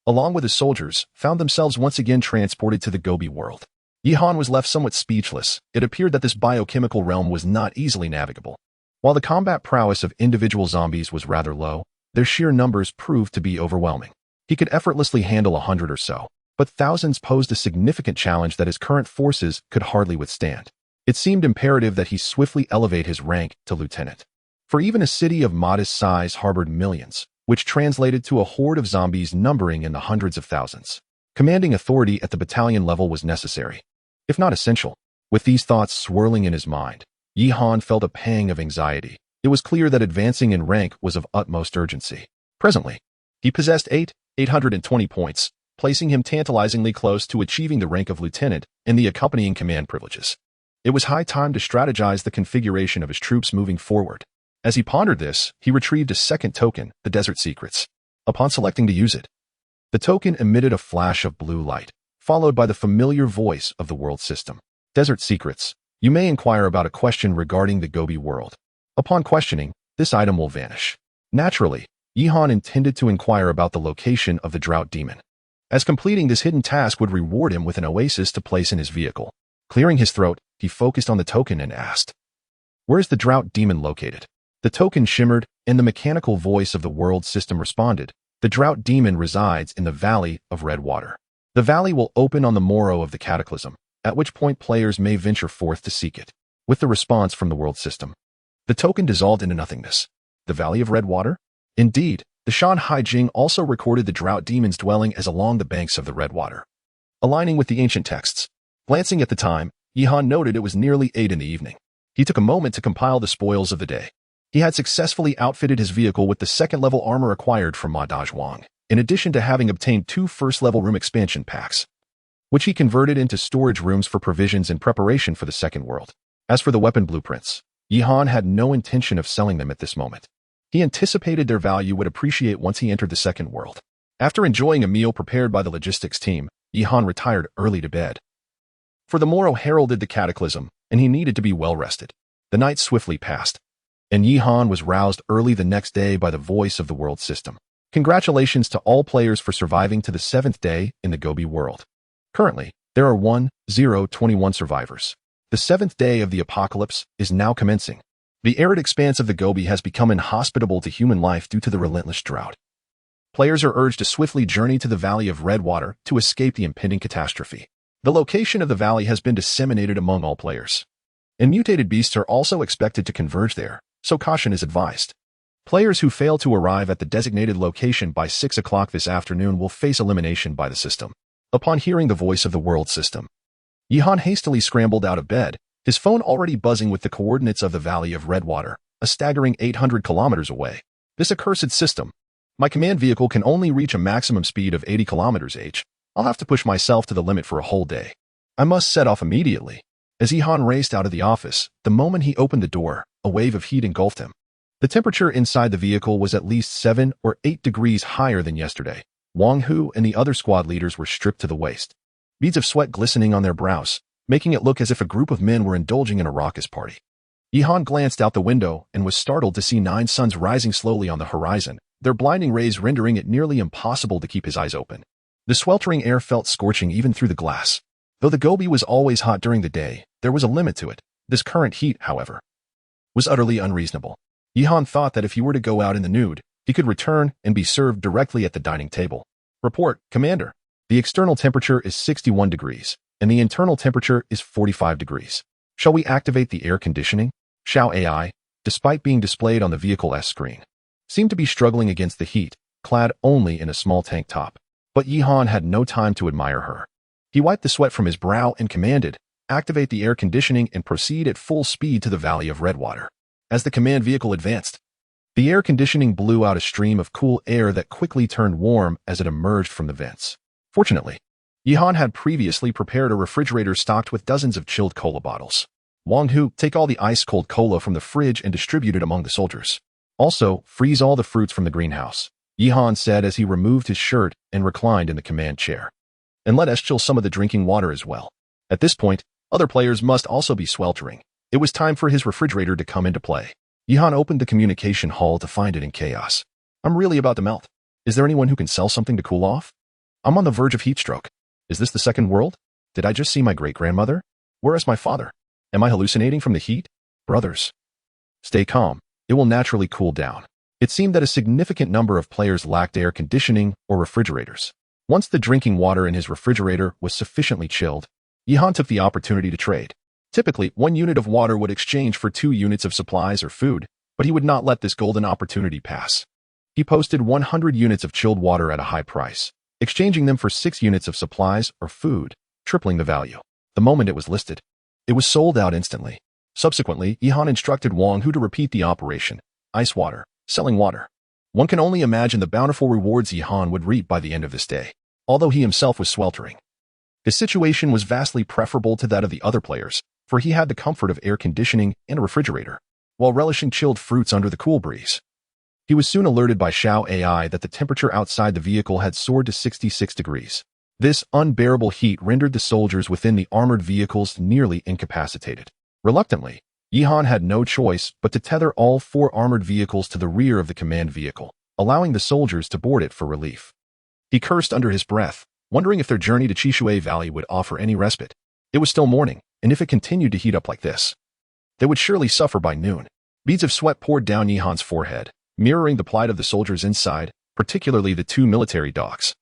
Speaker 1: along with his soldiers, found themselves once again transported to the Gobi world. Yihan was left somewhat speechless. It appeared that this biochemical realm was not easily navigable. While the combat prowess of individual zombies was rather low, their sheer numbers proved to be overwhelming. He could effortlessly handle 100 or so, but thousands posed a significant challenge that his current forces could hardly withstand. It seemed imperative that he swiftly elevate his rank to lieutenant. For even a city of modest size harbored millions, which translated to a horde of zombies numbering in the hundreds of thousands. Commanding authority at the battalion level was necessary, if not essential. With these thoughts swirling in his mind, Yihan felt a pang of anxiety. It was clear that advancing in rank was of utmost urgency. Presently, he possessed 820 points, placing him tantalizingly close to achieving the rank of lieutenant and the accompanying command privileges. It was high time to strategize the configuration of his troops moving forward. As he pondered this, he retrieved a second token, the Desert Secrets. Upon selecting to use it, the token emitted a flash of blue light, followed by the familiar voice of the world system. Desert Secrets. You may inquire about a question regarding the Gobi world. Upon questioning, this item will vanish. Naturally, Yihan intended to inquire about the location of the drought demon, as completing this hidden task would reward him with an oasis to place in his vehicle. Clearing his throat, he focused on the token and asked, "Where is the drought demon located?" The token shimmered, and the mechanical voice of the world system responded, "The drought demon resides in the Valley of Red Water. The valley will open on the morrow of the cataclysm, at which point players may venture forth to seek it." With the response from the world system, the token dissolved into nothingness. The Valley of Red Water? Indeed, the Shan Haijing also recorded the drought demon's dwelling as along the banks of the Red Water, aligning with the ancient texts. Glancing at the time, Yihan noted it was nearly 8 in the evening. He took a moment to compile the spoils of the day. He had successfully outfitted his vehicle with the second-level armor acquired from Ma Dazhuang, in addition to having obtained 2 first-level room expansion packs, which he converted into storage rooms for provisions in preparation for the second world. As for the weapon blueprints, Yihan had no intention of selling them at this moment. He anticipated their value would appreciate once he entered the second world. After enjoying a meal prepared by the logistics team, Yihan retired early to bed. For the morrow heralded the cataclysm, and he needed to be well rested. The night swiftly passed, and Yihan was roused early the next day by the voice of the world system. Congratulations to all players for surviving to the 7th day in the Gobi world. Currently, there are 1021 survivors. The 7th day of the apocalypse is now commencing. The arid expanse of the Gobi has become inhospitable to human life due to the relentless drought. Players are urged to swiftly journey to the Valley of Red Water to escape the impending catastrophe. The location of the valley has been disseminated among all players, and mutated beasts are also expected to converge there, so caution is advised. Players who fail to arrive at the designated location by 6 o'clock this afternoon will face elimination by the system. Upon hearing the voice of the world system, Yihan hastily scrambled out of bed, his phone already buzzing with the coordinates of the Valley of Red Water, a staggering 800 kilometers away. This accursed system. My command vehicle can only reach a maximum speed of 80 kilometers h. I'll have to push myself to the limit for a whole day. I must set off immediately. As Yihan raced out of the office, the moment he opened the door, a wave of heat engulfed him. The temperature inside the vehicle was at least 7 or 8 degrees higher than yesterday. Wang Hu and the other squad leaders were stripped to the waist, beads of sweat glistening on their brows, making it look as if a group of men were indulging in a raucous party. Yihan glanced out the window and was startled to see 9 suns rising slowly on the horizon, their blinding rays rendering it nearly impossible to keep his eyes open. The sweltering air felt scorching even through the glass. Though the Gobi was always hot during the day, there was a limit to it. This current heat, however, was utterly unreasonable. Yihan thought that if he were to go out in the nude, he could return and be served directly at the dining table. Report, Commander. The external temperature is 61 degrees, and the internal temperature is 45 degrees. Shall we activate the air conditioning? Xiao AI, despite being displayed on the vehicle S screen, seemed to be struggling against the heat, clad only in a small tank top. But Yihan had no time to admire her. He wiped the sweat from his brow and commanded, "Activate the air conditioning and proceed at full speed to the Valley of Red Water." As the command vehicle advanced, the air conditioning blew out a stream of cool air that quickly turned warm as it emerged from the vents. Fortunately, Yihan had previously prepared a refrigerator stocked with dozens of chilled cola bottles. Wang Hu, take all the ice-cold cola from the fridge and distribute it among the soldiers. Also, freeze all the fruits from the greenhouse, Yihan said as he removed his shirt and reclined in the command chair. And let us chill some of the drinking water as well. At this point, other players must also be sweltering. It was time for his refrigerator to come into play. Yihan opened the communication hall to find it in chaos. I'm really about to melt. Is there anyone who can sell something to cool off? I'm on the verge of heat stroke. Is this the second world? Did I just see my great-grandmother? Where is my father? Am I hallucinating from the heat? Brothers, stay calm. It will naturally cool down. It seemed that a significant number of players lacked air conditioning or refrigerators. Once the drinking water in his refrigerator was sufficiently chilled, Yihan took the opportunity to trade. Typically, 1 unit of water would exchange for 2 units of supplies or food, but he would not let this golden opportunity pass. He posted 100 units of chilled water at a high price, exchanging them for 6 units of supplies or food, tripling the value. The moment it was listed, it was sold out instantly. Subsequently, Yihan instructed Wang Hu to repeat the operation. Ice water, selling water. One can only imagine the bountiful rewards Yihan would reap by the end of this day, although he himself was sweltering. His situation was vastly preferable to that of the other players, for he had the comfort of air conditioning and a refrigerator, while relishing chilled fruits under the cool breeze. He was soon alerted by Xiao AI that the temperature outside the vehicle had soared to 66 degrees. This unbearable heat rendered the soldiers within the armored vehicles nearly incapacitated. Reluctantly, Yihan had no choice but to tether all 4 armored vehicles to the rear of the command vehicle, allowing the soldiers to board it for relief. He cursed under his breath, wondering if their journey to Chishui Valley would offer any respite. It was still morning, and if it continued to heat up like this, they would surely suffer by noon. Beads of sweat poured down Yihan's forehead, mirroring the plight of the soldiers inside, particularly the 2 military dogs,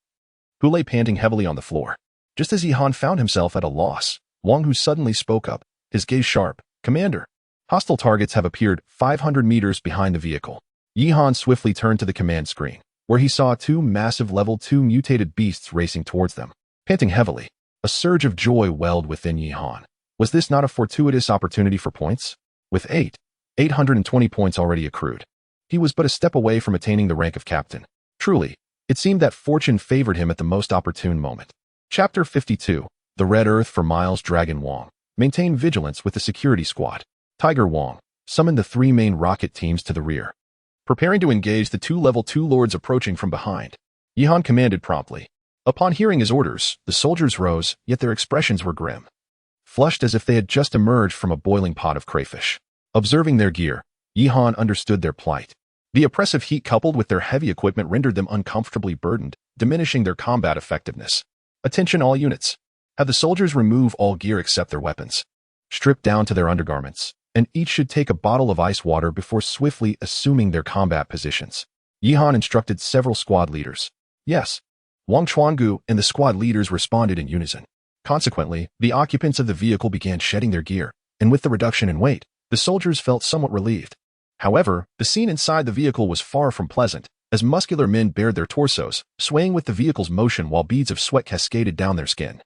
Speaker 1: who lay panting heavily on the floor. Just as Yihan found himself at a loss, Wang Hu suddenly spoke up, his gaze sharp. Commander, hostile targets have appeared 500 meters behind the vehicle. Yihan swiftly turned to the command screen, where he saw 2 massive level 2 mutated beasts racing towards them. Panting heavily, a surge of joy welled within Yihan. Was this not a fortuitous opportunity for points? With 820 points already accrued, he was but a step away from attaining the rank of captain. Truly, it seemed that fortune favored him at the most opportune moment. Chapter 52. The Red Earth for Miles. Dragon Wang maintained vigilance with the security squad. Tiger Wang summoned the 3 main rocket teams to the rear, preparing to engage the 2 level 2 lords approaching from behind. Yihan commanded promptly. Upon hearing his orders, the soldiers rose, yet their expressions were grim, flushed as if they had just emerged from a boiling pot of crayfish. Observing their gear, Yihan understood their plight. The oppressive heat coupled with their heavy equipment rendered them uncomfortably burdened, diminishing their combat effectiveness. Attention all units. Have the soldiers remove all gear except their weapons, stripped down to their undergarments, and each should take a bottle of ice water before swiftly assuming their combat positions. Yihan instructed several squad leaders. Yes. Wang Chuangu and the squad leaders responded in unison. Consequently, the occupants of the vehicle began shedding their gear, and with the reduction in weight, the soldiers felt somewhat relieved. However, the scene inside the vehicle was far from pleasant, as muscular men bared their torsos, swaying with the vehicle's motion while beads of sweat cascaded down their skin.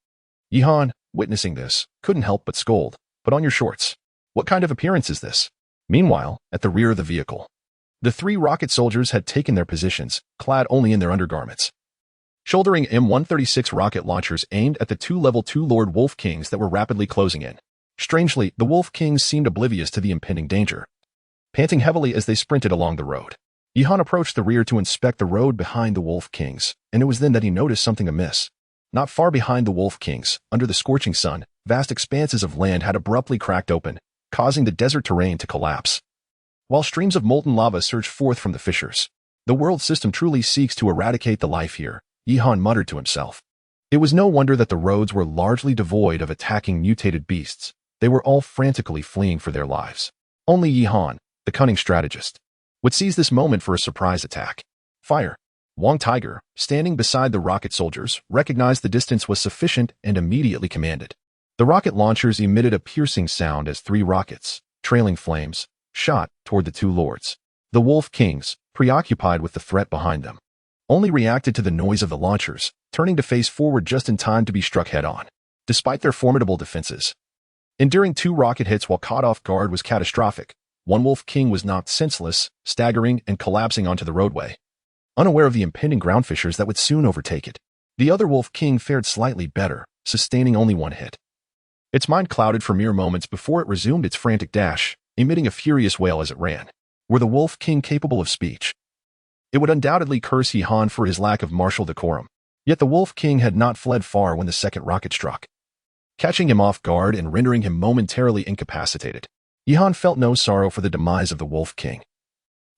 Speaker 1: Yihan, witnessing this, couldn't help but scold. Put on your shorts. What kind of appearance is this? Meanwhile, at the rear of the vehicle, the 3 rocket soldiers had taken their positions, clad only in their undergarments, shouldering M136 rocket launchers aimed at the 2 level 2 Lord Wolf Kings that were rapidly closing in. Strangely, the Wolf Kings seemed oblivious to the impending danger, panting heavily as they sprinted along the road. Yihan approached the rear to inspect the road behind the Wolf Kings, and it was then that he noticed something amiss. Not far behind the Wolf Kings, under the scorching sun, vast expanses of land had abruptly cracked open, causing the desert terrain to collapse. While streams of molten lava surged forth from the fissures, the world system truly seeks to eradicate the life here, Yihan muttered to himself. It was no wonder that the roads were largely devoid of attacking mutated beasts. They were all frantically fleeing for their lives. Only Yihan, the cunning strategist, would seize this moment for a surprise attack. Fire. Wang Tiger, standing beside the rocket soldiers, recognized the distance was sufficient and immediately commanded. The rocket launchers emitted a piercing sound as 3 rockets, trailing flames, shot toward the 2 lords. The Wolf Kings, preoccupied with the threat behind them, only reacted to the noise of the launchers, turning to face forward just in time to be struck head-on. Despite their formidable defenses, enduring 2 rocket hits while caught off guard was catastrophic. One Wolf King was knocked senseless, staggering and collapsing onto the roadway, unaware of the impending ground fissures that would soon overtake it. The other Wolf King fared slightly better, sustaining only 1 hit. Its mind clouded for mere moments before it resumed its frantic dash, emitting a furious wail as it ran. Were the Wolf King capable of speech, it would undoubtedly curse Yihan for his lack of martial decorum. Yet the Wolf King had not fled far when the second rocket struck, catching him off guard and rendering him momentarily incapacitated. Yihan felt no sorrow for the demise of the Wolf King.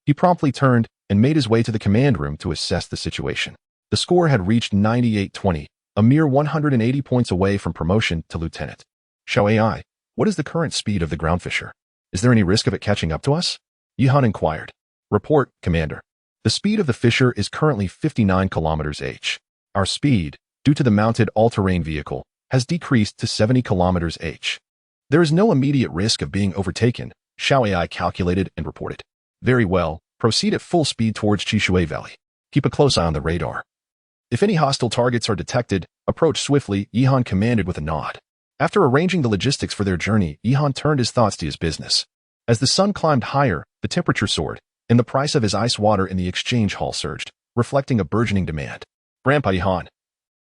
Speaker 1: He promptly turned and made his way to the command room to assess the situation. The score had reached 98-20, a mere 180 points away from promotion to lieutenant. Xiao AI, what is the current speed of the groundfisher? Is there any risk of it catching up to us? Yihan inquired. Report, Commander. The speed of the fisher is currently 59 km/h. Our speed, due to the mounted all-terrain vehicle, has decreased to 70 km/h. There is no immediate risk of being overtaken, Xiao AI calculated and reported. Very well, proceed at full speed towards Chishui Valley. Keep a close eye on the radar. If any hostile targets are detected, approach swiftly, Yihan commanded with a nod. After arranging the logistics for their journey, Yihan turned his thoughts to his business. As the sun climbed higher, the temperature soared, and the price of his ice water in the exchange hall surged, reflecting a burgeoning demand. Grandpa Yihan,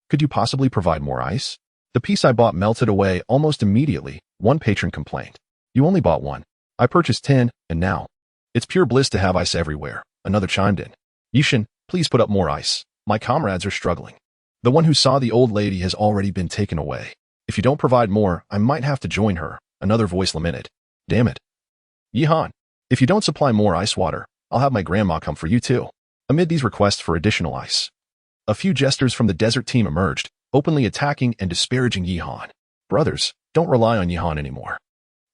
Speaker 1: could you possibly provide more ice? The piece I bought melted away almost immediately, one patron complained. You only bought one. I purchased 10, and now. It's pure bliss to have ice everywhere, another chimed in. Yishin, please put up more ice. My comrades are struggling. The one who saw the old lady has already been taken away. If you don't provide more, I might have to join her, another voice lamented. Damn it. Yihan, if you don't supply more ice water, I'll have my grandma come for you too. Amid these requests for additional ice, a few jesters from the desert team emerged, openly attacking and disparaging Yihan. Brothers, don't rely on Yihan anymore.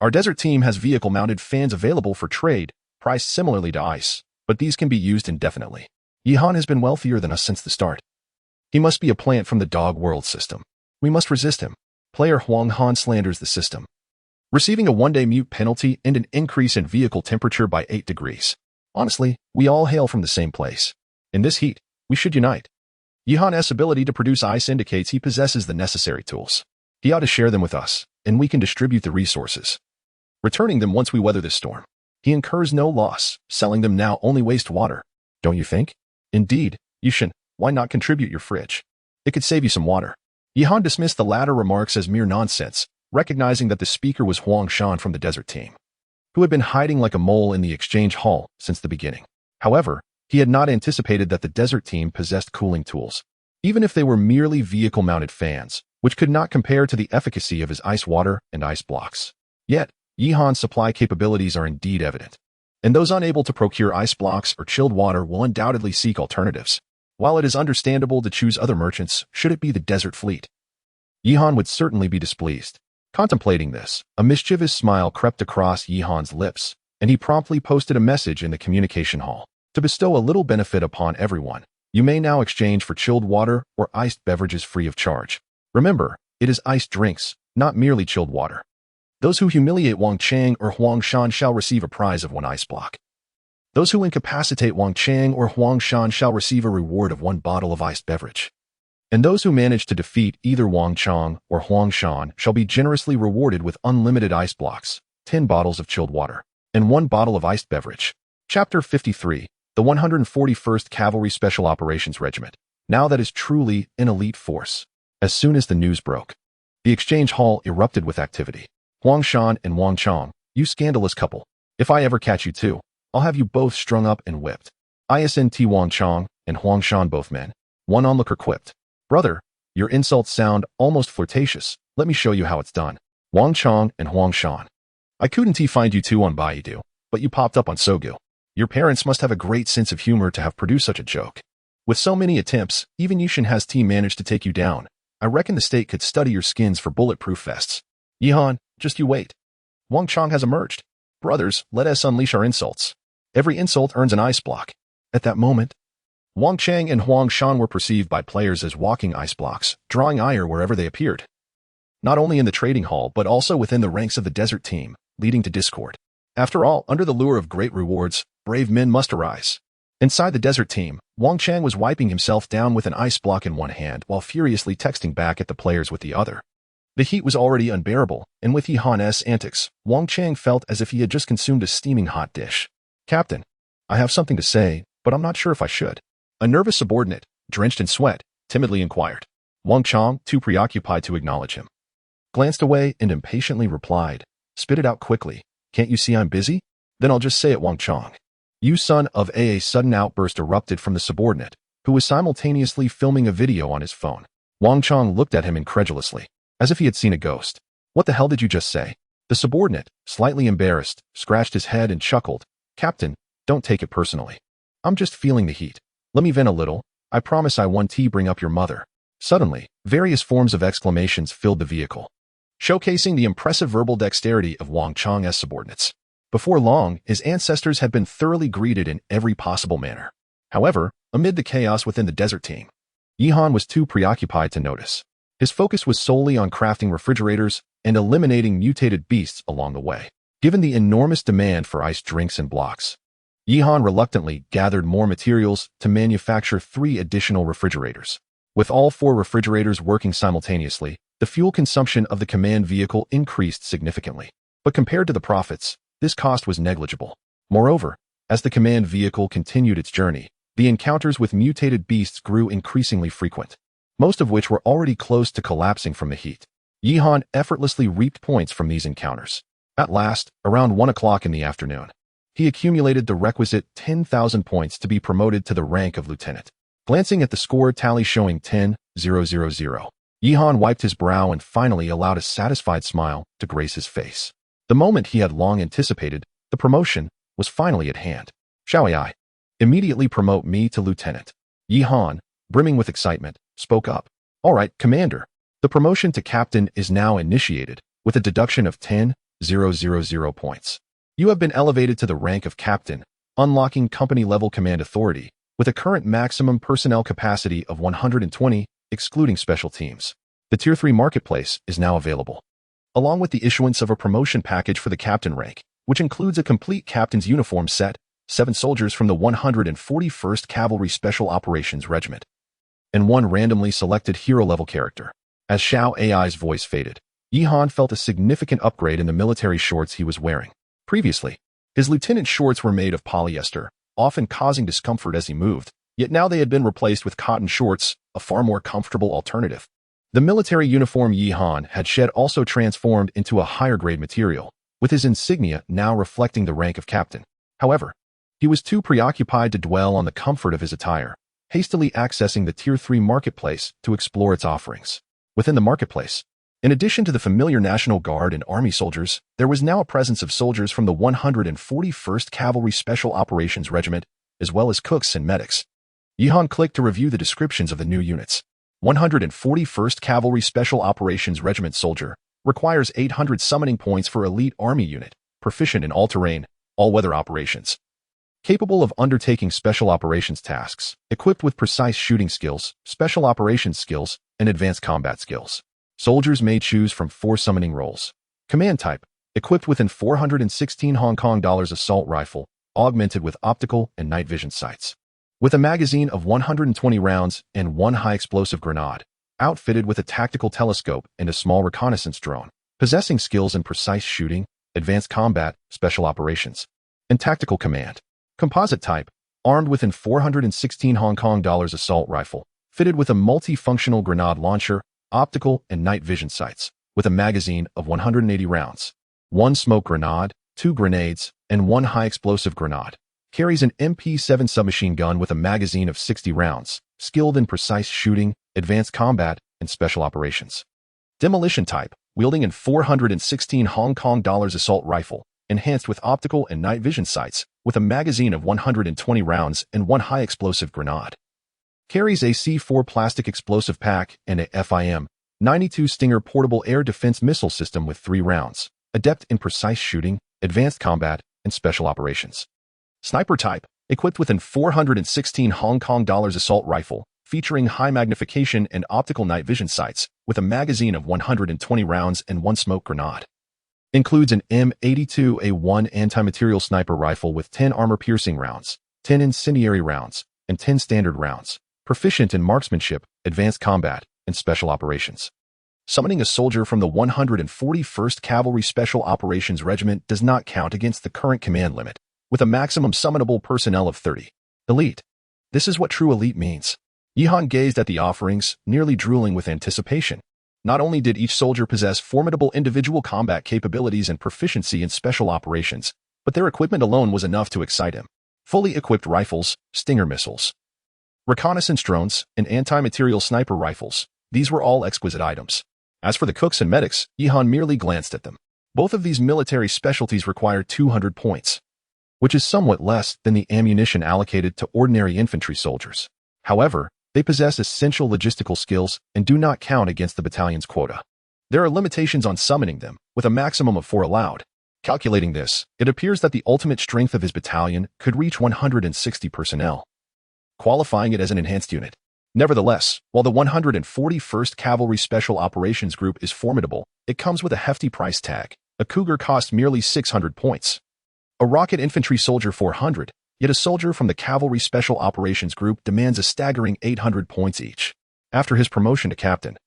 Speaker 1: Our desert team has vehicle-mounted fans available for trade, priced similarly to ice, but these can be used indefinitely. Yihan has been wealthier than us since the start. He must be a plant from the dog world system. We must resist him. Player Huang Han slanders the system, receiving a one-day mute penalty and an increase in vehicle temperature by 8 degrees. Honestly, we all hail from the same place. In this heat, we should unite. Yihan's ability to produce ice indicates he possesses the necessary tools. He ought to share them with us, and we can distribute the resources, returning them once we weather this storm. He incurs no loss, selling them now only waste water. Don't you think? Indeed, Yishin, why not contribute your fridge? It could save you some water. Yihan dismissed the latter remarks as mere nonsense, recognizing that the speaker was Huang Shan from the desert team, who had been hiding like a mole in the exchange hall since the beginning. However, he had not anticipated that the desert team possessed cooling tools, even if they were merely vehicle-mounted fans, which could not compare to the efficacy of his ice water and ice blocks. Yet, Yihan's supply capabilities are indeed evident, and those unable to procure ice blocks or chilled water will undoubtedly seek alternatives. While it is understandable to choose other merchants, should it be the desert fleet, Yihan would certainly be displeased. Contemplating this, a mischievous smile crept across Yihan's lips, and he promptly posted a message in the communication hall. To bestow a little benefit upon everyone, you may now exchange for chilled water or iced beverages free of charge. Remember, it is iced drinks, not merely chilled water. Those who humiliate Wang Chang or Huang Shan shall receive a prize of 1 ice block. Those who incapacitate Wang Chang or Huang Shan shall receive a reward of 1 bottle of iced beverage. And those who manage to defeat either Wang Chang or Huang Shan shall be generously rewarded with unlimited ice blocks, 10 bottles of chilled water, and 1 bottle of iced beverage. Chapter 53, the 141st Cavalry Special Operations Regiment. Now that is truly an elite force. As soon as the news broke, the exchange hall erupted with activity. Huang Shan and Wang Chang, you scandalous couple. If I ever catch you too, I'll have you both strung up and whipped. ISNT Wang Chang and Huang Shan, both men. One onlooker quipped. Brother, your insults sound almost flirtatious. Let me show you how it's done. Wang Chang and Huang Shan. I couldn't find you two on Baidu, but you popped up on Sogu. Your parents must have a great sense of humor to have produced such a joke. With so many attempts, even Yushin has team managed to take you down. I reckon the state could study your skins for bulletproof vests. Yihan, just you wait. Wang Chang has emerged. Brothers, let us unleash our insults. Every insult earns an ice block. At that moment, Wang Chang and Huang Shan were perceived by players as walking ice blocks, drawing ire wherever they appeared. Not only in the trading hall, but also within the ranks of the desert team, leading to discord. After all, under the lure of great rewards, brave men must arise. Inside the desert team, Wang Chang was wiping himself down with an ice block in one hand while furiously texting back at the players with the other. The heat was already unbearable, and with Yihan's antics, Wang Chang felt as if he had just consumed a steaming hot dish. Captain, I have something to say, but I'm not sure if I should. A nervous subordinate, drenched in sweat, timidly inquired. Wang Chang, too preoccupied to acknowledge him, glanced away and impatiently replied, spit it out quickly. Can't you see I'm busy? Then I'll just say it, Wang Chang. You son of a sudden outburst erupted from the subordinate, who was simultaneously filming a video on his phone. Wang Chang looked at him incredulously, as if he had seen a ghost. What the hell did you just say? The subordinate, slightly embarrassed, scratched his head and chuckled. "Captain, don't take it personally. I'm just feeling the heat. Let me vent a little. I promise I won't bring up your mother." Suddenly, various forms of exclamations filled the vehicle, showcasing the impressive verbal dexterity of Wang Chang's subordinates. Before long, his ancestors had been thoroughly greeted in every possible manner. However, amid the chaos within the desert team, Yihan was too preoccupied to notice. His focus was solely on crafting refrigerators and eliminating mutated beasts along the way. Given the enormous demand for iced drinks and blocks, Yihan reluctantly gathered more materials to manufacture 3 additional refrigerators. With all 4 refrigerators working simultaneously, the fuel consumption of the command vehicle increased significantly. But compared to the profits, this cost was negligible. Moreover, as the command vehicle continued its journey, the encounters with mutated beasts grew increasingly frequent, most of which were already close to collapsing from the heat. Yihan effortlessly reaped points from these encounters. At last, around 1 o'clock in the afternoon, he accumulated the requisite 10,000 points to be promoted to the rank of lieutenant. Glancing at the score tally showing 10,000, Yihan wiped his brow and finally allowed a satisfied smile to grace his face. The moment he had long anticipated, the promotion, was finally at hand. "Shall I immediately promote me to lieutenant?" Yihan, brimming with excitement, spoke up. "All right, Commander. The promotion to captain is now initiated, with a deduction of 10,000 points. You have been elevated to the rank of captain, unlocking company-level command authority, with a current maximum personnel capacity of 120, excluding special teams. The Tier 3 marketplace is now available, along with the issuance of a promotion package for the captain rank, which includes a complete captain's uniform set, 7 soldiers from the 141st Cavalry Special Operations Regiment, and 1 randomly selected hero-level character." As Xiao Ai's voice faded, Yihan felt a significant upgrade in the military shorts he was wearing. Previously, his lieutenant shorts were made of polyester, often causing discomfort as he moved, yet now they had been replaced with cotton shorts, a far more comfortable alternative. The military uniform Yihan had shed also transformed into a higher-grade material, with his insignia now reflecting the rank of captain. However, he was too preoccupied to dwell on the comfort of his attire, hastily accessing the Tier 3 marketplace to explore its offerings. Within the marketplace, in addition to the familiar National Guard and Army soldiers, there was now a presence of soldiers from the 141st Cavalry Special Operations Regiment, as well as cooks and medics. Yihan clicked to review the descriptions of the new units. 141st Cavalry Special Operations Regiment soldier requires 800 summoning points for elite Army unit, proficient in all-terrain, all-weather operations. Capable of undertaking special operations tasks, equipped with precise shooting skills, special operations skills, and advanced combat skills. Soldiers may choose from 4 summoning roles. Command type, equipped with an 416 Hong Kong dollars assault rifle, augmented with optical and night vision sights. With a magazine of 120 rounds and 1 high-explosive grenade, outfitted with a tactical telescope and a small reconnaissance drone, possessing skills in precise shooting, advanced combat, special operations, and tactical command. Composite type, armed with an 416 Hong Kong dollars assault rifle, fitted with a multifunctional grenade launcher, optical and night vision sights, with a magazine of 180 rounds, 1 smoke grenade, 2 grenades, and 1 high-explosive grenade. Carries an MP7 submachine gun with a magazine of 60 rounds, skilled in precise shooting, advanced combat, and special operations. Demolition type, wielding an 416 Hong Kong dollars assault rifle, enhanced with optical and night vision sights, with a magazine of 120 rounds and 1 high-explosive grenade. Carries a C4 plastic explosive pack and a FIM-92 Stinger portable air defense missile system with 3 rounds, adept in precise shooting, advanced combat, and special operations. Sniper type, equipped with an 416 Hong Kong dollars assault rifle, featuring high magnification and optical night vision sights, with a magazine of 120 rounds and 1 smoke grenade. Includes an M82A1 anti-material sniper rifle with 10 armor-piercing rounds, 10 incendiary rounds, and 10 standard rounds. Proficient in marksmanship, advanced combat, and special operations. Summoning a soldier from the 141st Cavalry Special Operations Regiment does not count against the current command limit, with a maximum summonable personnel of 30. Elite. This is what true elite means. Yihan gazed at the offerings, nearly drooling with anticipation. Not only did each soldier possess formidable individual combat capabilities and proficiency in special operations, but their equipment alone was enough to excite him. Fully equipped rifles, Stinger missiles, reconnaissance drones, and anti-material sniper rifles. These were all exquisite items. As for the cooks and medics, Yihan merely glanced at them. Both of these military specialties require 200 points, which is somewhat less than the ammunition allocated to ordinary infantry soldiers. However, they possess essential logistical skills and do not count against the battalion's quota. There are limitations on summoning them, with a maximum of 4 allowed. Calculating this, it appears that the ultimate strength of his battalion could reach 160 personnel, qualifying it as an enhanced unit. Nevertheless, while the 141st Cavalry Special Operations Group is formidable, it comes with a hefty price tag. A Cougar costs merely 600 points. A Rocket Infantry Soldier 400, yet a soldier from the Cavalry Special Operations Group demands a staggering 800 points each. After his promotion to captain,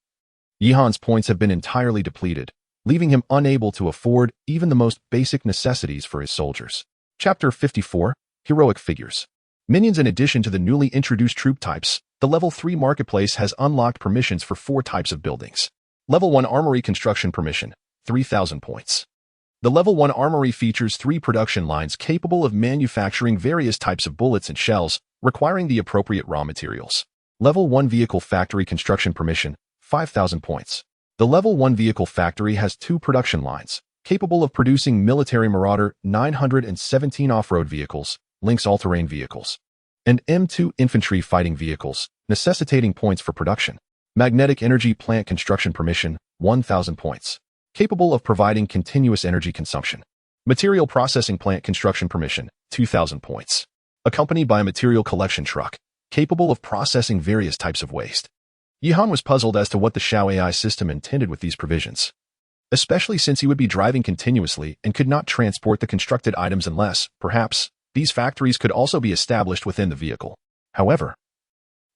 Speaker 1: Yihan's points have been entirely depleted, leaving him unable to afford even the most basic necessities for his soldiers. Chapter 54, Heroic Figures. Minions. In addition to the newly introduced troop types, the Level 3 Marketplace has unlocked permissions for 4 types of buildings. Level 1 Armory Construction Permission, 3,000 points. The Level 1 Armory features 3 production lines capable of manufacturing various types of bullets and shells, requiring the appropriate raw materials. Level 1 Vehicle Factory Construction Permission, 5,000 points. The Level 1 Vehicle Factory has 2 production lines, capable of producing Military Marauder 917 off-road vehicles, Lynx all-terrain vehicles, and M2 infantry fighting vehicles, necessitating points for production. Magnetic Energy Plant Construction Permission, 1,000 points, capable of providing continuous energy consumption. Material Processing Plant Construction Permission, 2,000 points, accompanied by a material collection truck, capable of processing various types of waste. Yihan was puzzled as to what the Xiao AI system intended with these provisions, especially since he would be driving continuously and could not transport the constructed items unless, perhaps, these factories could also be established within the vehicle. However,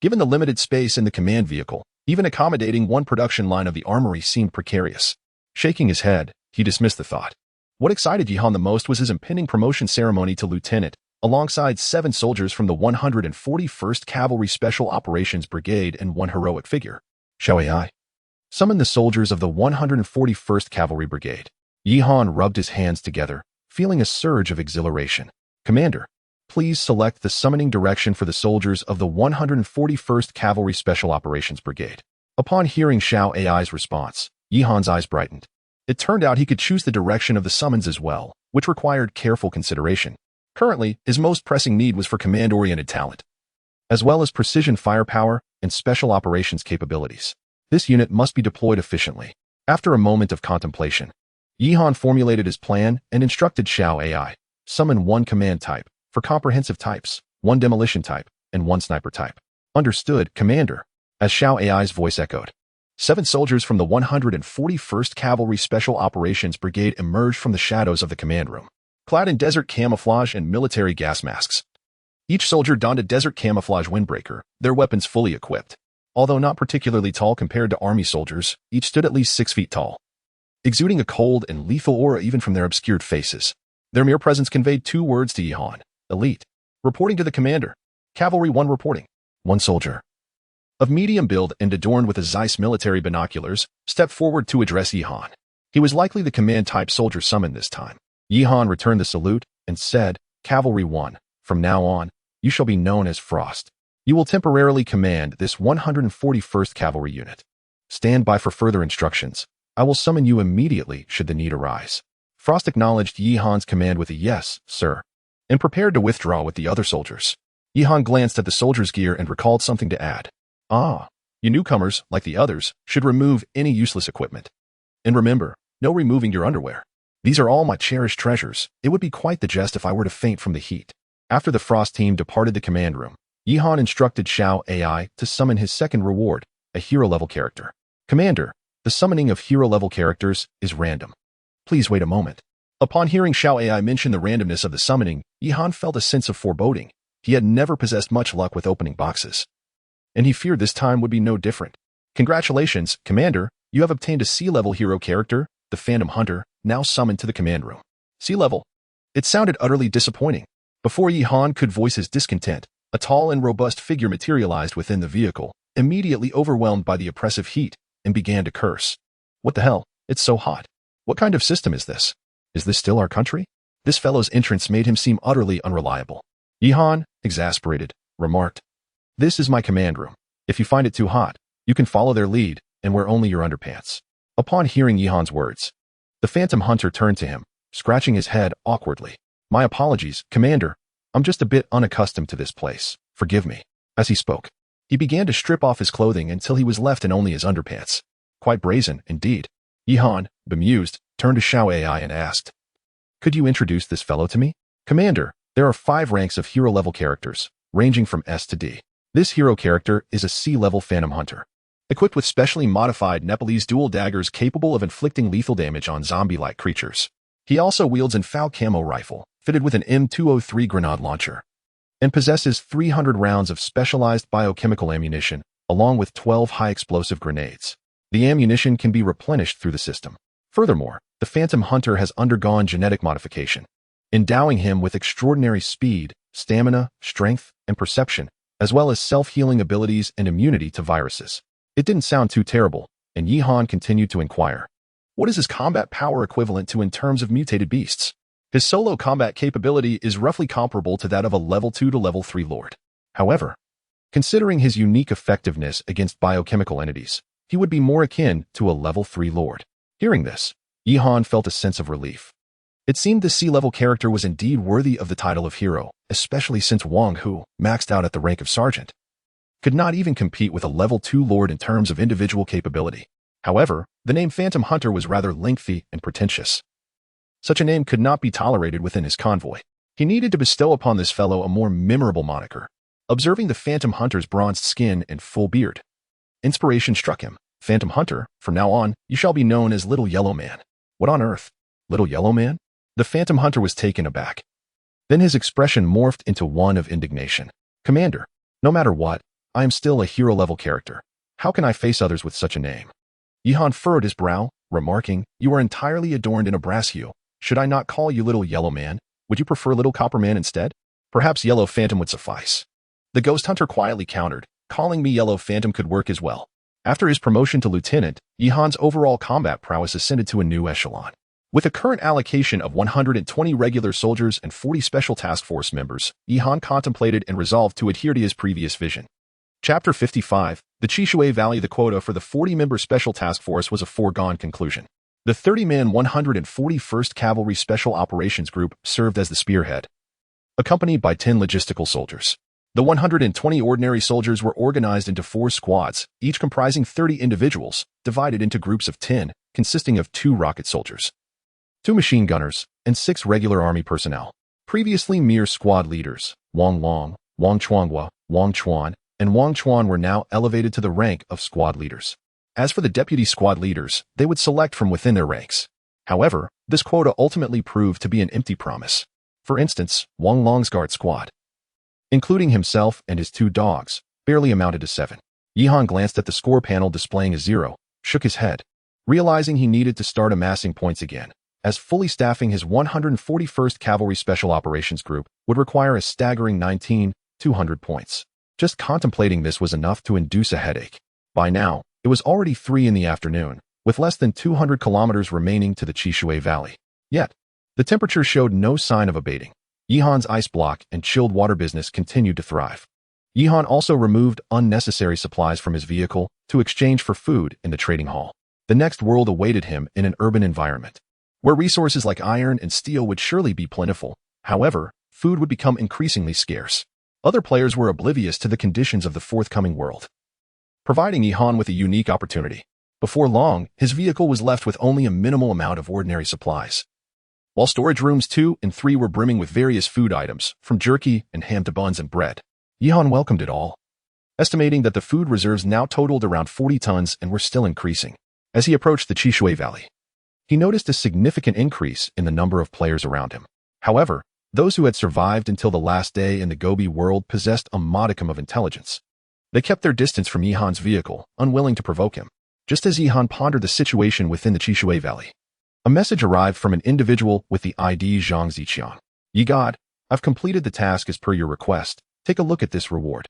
Speaker 1: given the limited space in the command vehicle, even accommodating 1 production line of the armory seemed precarious. Shaking his head, he dismissed the thought. What excited Yihan the most was his impending promotion ceremony to lieutenant, alongside 7 soldiers from the 141st Cavalry Special Operations Brigade and 1 heroic figure. Xiao AI summoned the soldiers of the 141st Cavalry Brigade. Yihan rubbed his hands together, feeling a surge of exhilaration. Commander, please select the summoning direction for the soldiers of the 141st Cavalry Special Operations Brigade. Upon hearing Xiao AI's response, Yihan's eyes brightened. It turned out he could choose the direction of the summons as well, which required careful consideration. Currently, his most pressing need was for command-oriented talent, as well as precision firepower and special operations capabilities. This unit must be deployed efficiently. After a moment of contemplation, Yihan formulated his plan and instructed Xiao AI, summon 1 command type, for comprehensive types, 1 demolition type, and 1 sniper type. Understood, Commander, as Xiao AI's voice echoed. 7 soldiers from the 141st Cavalry Special Operations Brigade emerged from the shadows of the command room, clad in desert camouflage and military gas masks. Each soldier donned a desert camouflage windbreaker, their weapons fully equipped. Although not particularly tall compared to army soldiers, each stood at least 6 feet tall, exuding a cold and lethal aura even from their obscured faces. Their mere presence conveyed 2 words to Yihan: elite. Reporting to the commander. Cavalry 1 reporting. 1 soldier, of medium build and adorned with a Zeiss military binoculars, stepped forward to address Yihan. He was likely the command-type soldier summoned this time. Yihan returned the salute and said, Cavalry 1, from now on, you shall be known as Frost. You will temporarily command this 141st Cavalry unit. Stand by for further instructions. I will summon you immediately should the need arise. Frost acknowledged Yihan's command with a yes, sir, and prepared to withdraw with the other soldiers. Yihan glanced at the soldier's gear and recalled something to add. You newcomers, like the others, should remove any useless equipment. And remember, no removing your underwear. These are all my cherished treasures. It would be quite the jest if I were to faint from the heat. After the Frost team departed the command room, Yihan instructed Xiao AI to summon his second reward, a hero-level character. Commander, the summoning of hero-level characters is random. Please wait a moment. Upon hearing Xiao AI mention the randomness of the summoning, Yihan felt a sense of foreboding. He had never possessed much luck with opening boxes, and he feared this time would be no different. Congratulations, Commander, you have obtained a sea-level hero character, the Phantom Hunter, now summoned to the command room. Sea-level. It sounded utterly disappointing. Before Yihan could voice his discontent, a tall and robust figure materialized within the vehicle, immediately overwhelmed by the oppressive heat, and began to curse. What the hell? It's so hot. What kind of system is this? Is this still our country? This fellow's entrance made him seem utterly unreliable. Yihan, exasperated, remarked, This is my command room. If you find it too hot, you can follow their lead and wear only your underpants. Upon hearing Yihan's words, The Phantom Hunter turned to him, scratching his head awkwardly. "My apologies, Commander. I'm just a bit unaccustomed to this place. Forgive me." As he spoke, he began to strip off his clothing until he was left in only his underpants. Quite brazen, indeed. Yihan, bemused, turned to Xiao AI and asked, "Could you introduce this fellow to me?" "Commander, there are 5 ranks of hero-level characters, ranging from S to D. This hero character is a C-level Phantom Hunter, equipped with specially modified Nepalese dual daggers capable of inflicting lethal damage on zombie-like creatures. He also wields an FAL camo rifle, fitted with an M203 grenade launcher, and possesses 300 rounds of specialized biochemical ammunition, along with 12 high-explosive grenades. The ammunition can be replenished through the system. Furthermore, the Phantom Hunter has undergone genetic modification, endowing him with extraordinary speed, stamina, strength, and perception, as well as self-healing abilities and immunity to viruses." It didn't sound too terrible, and Yihan continued to inquire, "What is his combat power equivalent to in terms of mutated beasts?" "His solo combat capability is roughly comparable to that of a level 2 to level 3 lord. However, considering his unique effectiveness against biochemical entities, he would be more akin to a level 3 lord." Hearing this, Yihan felt a sense of relief. It seemed the C-level character was indeed worthy of the title of hero, especially since Wang Hu, maxed out at the rank of sergeant, could not even compete with a level 2 lord in terms of individual capability. However, the name Phantom Hunter was rather lengthy and pretentious. Such a name could not be tolerated within his convoy. He needed to bestow upon this fellow a more memorable moniker. Observing the Phantom Hunter's bronzed skin and full beard, inspiration struck him. "Phantom Hunter, from now on, you shall be known as Little Yellow Man." "What on earth? Little Yellow Man?" The Phantom Hunter was taken aback. Then his expression morphed into one of indignation. "Commander, no matter what, I am still a hero-level character. How can I face others with such a name?" Yihan furrowed his brow, remarking, "You are entirely adorned in a brass hue. Should I not call you Little Yellow Man? Would you prefer Little Copper Man instead?" "Perhaps Yellow Phantom would suffice." The Ghost Hunter quietly countered, "Calling me Yellow Phantom could work as well." After his promotion to lieutenant, Yihan's overall combat prowess ascended to a new echelon. With a current allocation of 120 regular soldiers and 40 special task force members, Yihan contemplated and resolved to adhere to his previous vision. Chapter 55, the Chishui Valley. The quota for the 40-member special task force was a foregone conclusion. The 30-man 141st Cavalry Special Operations Group served as the spearhead, accompanied by 10 logistical soldiers. The 120 ordinary soldiers were organized into 4 squads, each comprising 30 individuals, divided into groups of 10, consisting of 2 rocket soldiers, 2 machine gunners, and 6 regular army personnel. Previously mere squad leaders, Wang Long, Wang Chuanghua, Wang Chuan, and Wang Chuan were now elevated to the rank of squad leaders. As for the deputy squad leaders, they would select from within their ranks. However, this quota ultimately proved to be an empty promise. For instance, Wang Long's guard squad, including himself and his 2 dogs, barely amounted to 7. Yihan glanced at the score panel displaying a 0, shook his head, realizing he needed to start amassing points again, as fully staffing his 141st Cavalry Special Operations Group would require a staggering 19,200 points. Just contemplating this was enough to induce a headache. By now, it was already 3 in the afternoon, with less than 200 kilometers remaining to the Chishui Valley. Yet, the temperature showed no sign of abating. Yihan's ice block and chilled water business continued to thrive. Yihan also removed unnecessary supplies from his vehicle to exchange for food in the trading hall. The next world awaited him in an urban environment, where resources like iron and steel would surely be plentiful. However, food would become increasingly scarce. Other players were oblivious to the conditions of the forthcoming world, providing Yihan with a unique opportunity. Before long, his vehicle was left with only a minimal amount of ordinary supplies, while storage rooms 2 and 3 were brimming with various food items, from jerky and ham to buns and bread. Yihan welcomed it all, estimating that the food reserves now totaled around 40 tons and were still increasing. As he approached the Chishui Valley, he noticed a significant increase in the number of players around him. However, those who had survived until the last day in the Gobi world possessed a modicum of intelligence. They kept their distance from Yihan's vehicle, unwilling to provoke him. Just as Yihan pondered the situation within the Chishui Valley, a message arrived from an individual with the ID Zhang Ziqian. "Ye God, I've completed the task as per your request. Take a look at this reward."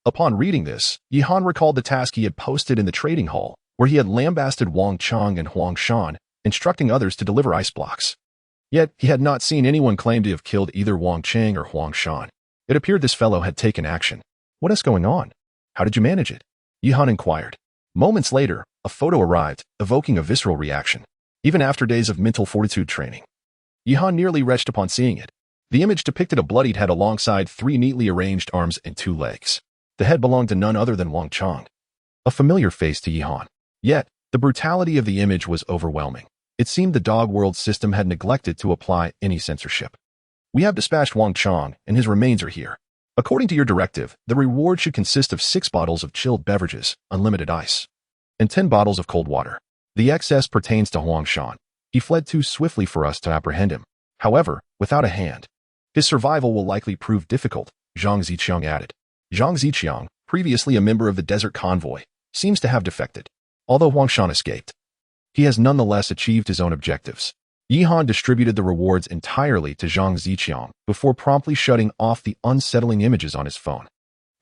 Speaker 1: Upon reading this, Yihan recalled the task he had posted in the trading hall, where he had lambasted Wang Chang and Huang Shan, instructing others to deliver ice blocks. Yet, he had not seen anyone claim to have killed either Wang Chang or Huang Shan. It appeared this fellow had taken action. "What is going on? How did you manage it?" Yihan inquired. Moments later, a photo arrived, evoking a visceral reaction. even after days of mental fortitude training. Yihan nearly retched upon seeing it. The image depicted a bloodied head alongside 3 neatly arranged arms and 2 legs. The head belonged to none other than Wang Chang. A familiar face to Yihan. Yet, the brutality of the image was overwhelming. It seemed the dog world system had neglected to apply any censorship. We have dispatched Wang Chang, and his remains are here. According to your directive, the reward should consist of 6 bottles of chilled beverages, unlimited ice, and 10 bottles of cold water. The excess pertains to Huang Shan. He fled too swiftly for us to apprehend him. However, without a hand, his survival will likely prove difficult, Zhang Ziqiang added. Zhang Ziqiang, previously a member of the Desert Convoy, seems to have defected. Although Huang Shan escaped, he has nonetheless achieved his own objectives. Yihan distributed the rewards entirely to Zhang Ziqiang before promptly shutting off the unsettling images on his phone.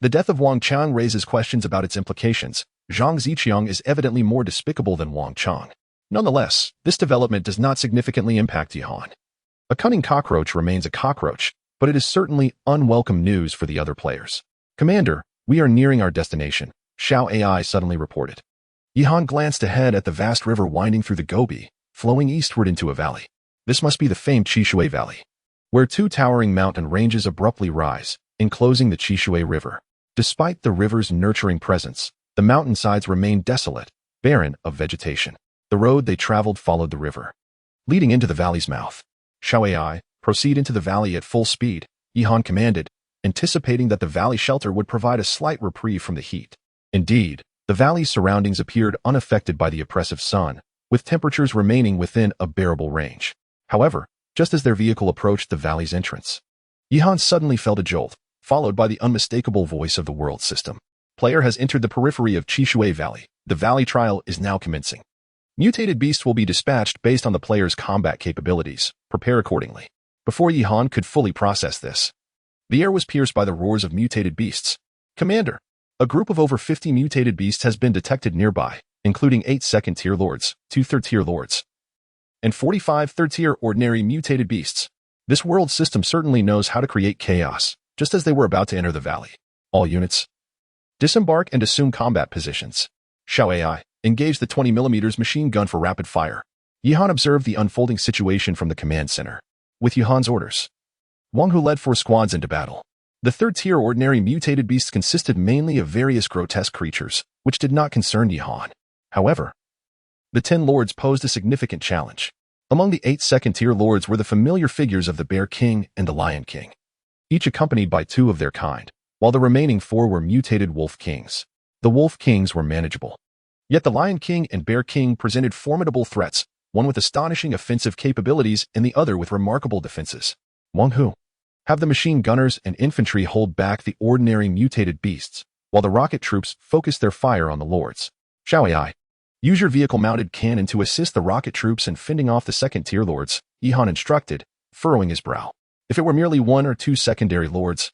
Speaker 1: The death of Wang Chang raises questions about its implications. Zhang Ziqiang is evidently more despicable than Wang Chang. Nonetheless, this development does not significantly impact Yihan. A cunning cockroach remains a cockroach, but it is certainly unwelcome news for the other players. Commander, we are nearing our destination, Xiao AI suddenly reported. Yihan glanced ahead at the vast river winding through the Gobi, flowing eastward into a valley. This must be the famed Qishui Valley, where 2 towering mountain ranges abruptly rise, enclosing the Qishui River. Despite the river's nurturing presence, the mountainsides remain desolate, barren of vegetation. The road they traveled followed the river, leading into the valley's mouth. Xiao AI, proceed into the valley at full speed, Yihan commanded, anticipating that the valley shelter would provide a slight reprieve from the heat. Indeed, the valley's surroundings appeared unaffected by the oppressive sun, with temperatures remaining within a bearable range. However, just as their vehicle approached the valley's entrance, Yihan suddenly felt a jolt, followed by the unmistakable voice of the world system. Player has entered the periphery of Qishui Valley. The valley trial is now commencing. Mutated beasts will be dispatched based on the player's combat capabilities. Prepare accordingly. Before Yihan could fully process this, the air was pierced by the roars of mutated beasts. Commander, a group of over 50 mutated beasts has been detected nearby, including 8 second-tier lords, 2 third-tier lords, and 45 third-tier ordinary mutated beasts. This world system certainly knows how to create chaos, just as they were about to enter the valley. All units, disembark and assume combat positions. Xiao AI, engage the 20mm machine gun for rapid fire. Yihan observed the unfolding situation from the command center. With Yihan's orders, Wang Hu led 4 squads into battle. The third-tier ordinary mutated beasts consisted mainly of various grotesque creatures, which did not concern Yihan. However, the 10 lords posed a significant challenge. Among the 8 second-tier lords were the familiar figures of the Bear King and the Lion King, each accompanied by 2 of their kind, while the remaining 4 were mutated Wolf Kings. The Wolf Kings were manageable. Yet the Lion King and Bear King presented formidable threats, one with astonishing offensive capabilities and the other with remarkable defenses. Wang Hu, have the machine gunners and infantry hold back the ordinary mutated beasts, while the rocket troops focus their fire on the lords. Xiao AI, use your vehicle-mounted cannon to assist the rocket troops in fending off the second-tier lords, Yihan instructed, furrowing his brow. If it were merely 1 or 2 secondary lords,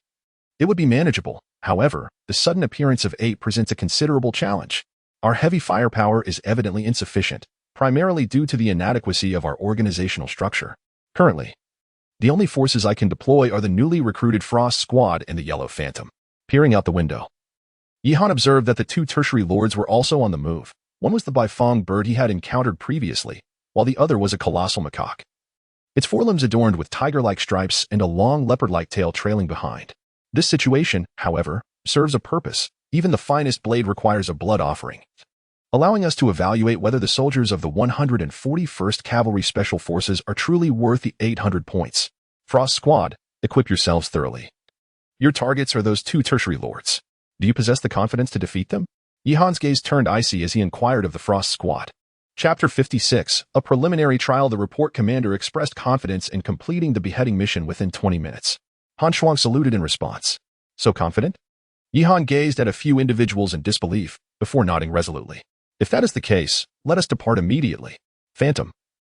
Speaker 1: it would be manageable. However, the sudden appearance of 8 presents a considerable challenge. Our heavy firepower is evidently insufficient, primarily due to the inadequacy of our organizational structure. Currently, the only forces I can deploy are the newly recruited Frost Squad and the Yellow Phantom. Peering out the window, Yihan observed that the 2 tertiary lords were also on the move. One was the bifong bird he had encountered previously, while the other was a colossal macaque, its forelimbs adorned with tiger-like stripes and a long leopard-like tail trailing behind. This situation, however, serves a purpose. Even the finest blade requires a blood offering, allowing us to evaluate whether the soldiers of the 141st Cavalry Special Forces are truly worth the 800 points. Frost Squad, equip yourselves thoroughly. Your targets are those 2 tertiary lords. Do you possess the confidence to defeat them? Yihan's gaze turned icy as he inquired of the Frost Squad. Chapter 56, a preliminary trial. The report commander expressed confidence in completing the beheading mission within 20 minutes. Han Shuang saluted in response. So confident? Yihan gazed at a few individuals in disbelief, before nodding resolutely. If that is the case, let us depart immediately. Phantom,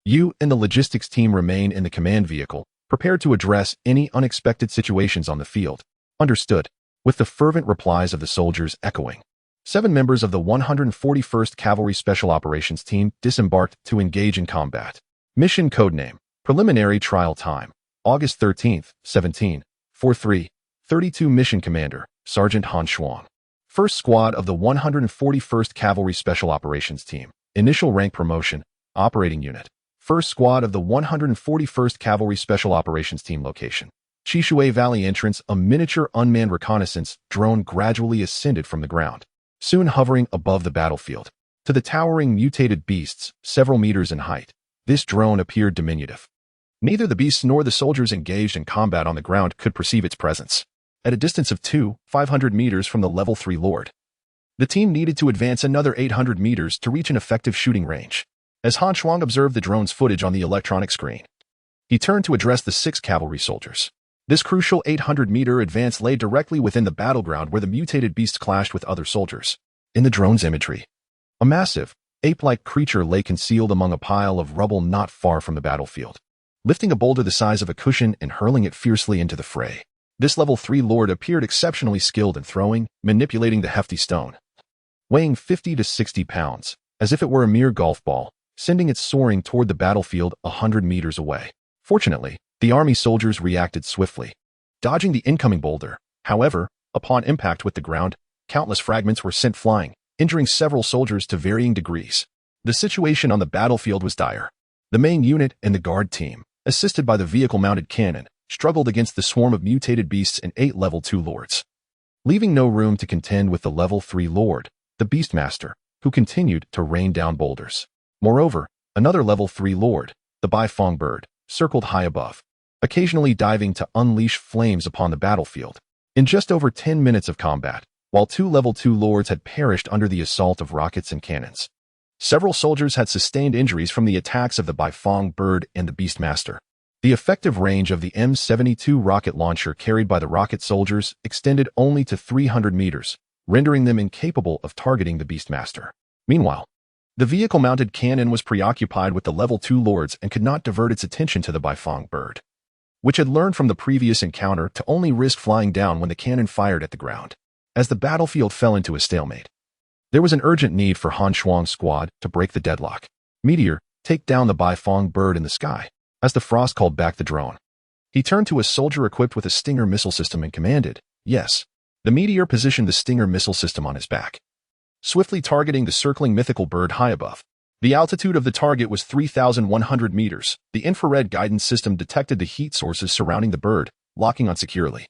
Speaker 1: you and the logistics team remain in the command vehicle, prepared to address any unexpected situations on the field. Understood. With the fervent replies of the soldiers echoing, 7 members of the 141st Cavalry Special Operations Team disembarked to engage in combat. Mission codename, Preliminary Trial Time, August 13th, 1743. 32 Mission Commander, Sergeant Han Shuang. First Squad of the 141st Cavalry Special Operations Team. Initial rank promotion, Operating Unit. First Squad of the 141st Cavalry Special Operations Team location. Chishui Valley entrance, a miniature unmanned reconnaissance drone gradually ascended from the ground, soon hovering above the battlefield. To the towering mutated beasts, several meters in height, this drone appeared diminutive. Neither the beasts nor the soldiers engaged in combat on the ground could perceive its presence. At a distance of 500 meters from the level 3 Lord, the team needed to advance another 800 meters to reach an effective shooting range. As Han Shuang observed the drone's footage on the electronic screen, he turned to address the 6 cavalry soldiers. This crucial 800-meter advance lay directly within the battleground where the mutated beast clashed with other soldiers. In the drone's imagery, a massive, ape-like creature lay concealed among a pile of rubble not far from the battlefield, lifting a boulder the size of a cushion and hurling it fiercely into the fray. This level 3 Lord appeared exceptionally skilled in throwing, manipulating the hefty stone, weighing 50 to 60 pounds, as if it were a mere golf ball, sending it soaring toward the battlefield 100 meters away. Fortunately, the army soldiers reacted swiftly, dodging the incoming boulder. However, upon impact with the ground, countless fragments were sent flying, injuring several soldiers to varying degrees. The situation on the battlefield was dire. The main unit and the guard team, assisted by the vehicle-mounted cannon, struggled against the swarm of mutated beasts and 8 level 2 lords, leaving no room to contend with the level 3 lord, the Beastmaster, who continued to rain down boulders. Moreover, another level 3 lord, the Baifeng bird, circled high above, occasionally diving to unleash flames upon the battlefield. In just over 10 minutes of combat, while 2 level 2 lords had perished under the assault of rockets and cannons, several soldiers had sustained injuries from the attacks of the Baifeng bird and the Beastmaster. The effective range of the M72 rocket launcher carried by the rocket soldiers extended only to 300 meters, rendering them incapable of targeting the Beastmaster. Meanwhile, the vehicle-mounted cannon was preoccupied with the level 2 lords and could not divert its attention to the Baifeng bird, which had learned from the previous encounter to only risk flying down when the cannon fired at the ground. As the battlefield fell into a stalemate, there was an urgent need for Han Shuang's squad to break the deadlock. Meteor, take down the Baifeng bird in the sky. As the Frost called back the drone, he turned to a soldier equipped with a Stinger missile system and commanded, yes. The Meteor positioned the Stinger missile system on his back, swiftly targeting the circling mythical bird high above. The altitude of the target was 3,100 meters. The infrared guidance system detected the heat sources surrounding the bird, locking on securely.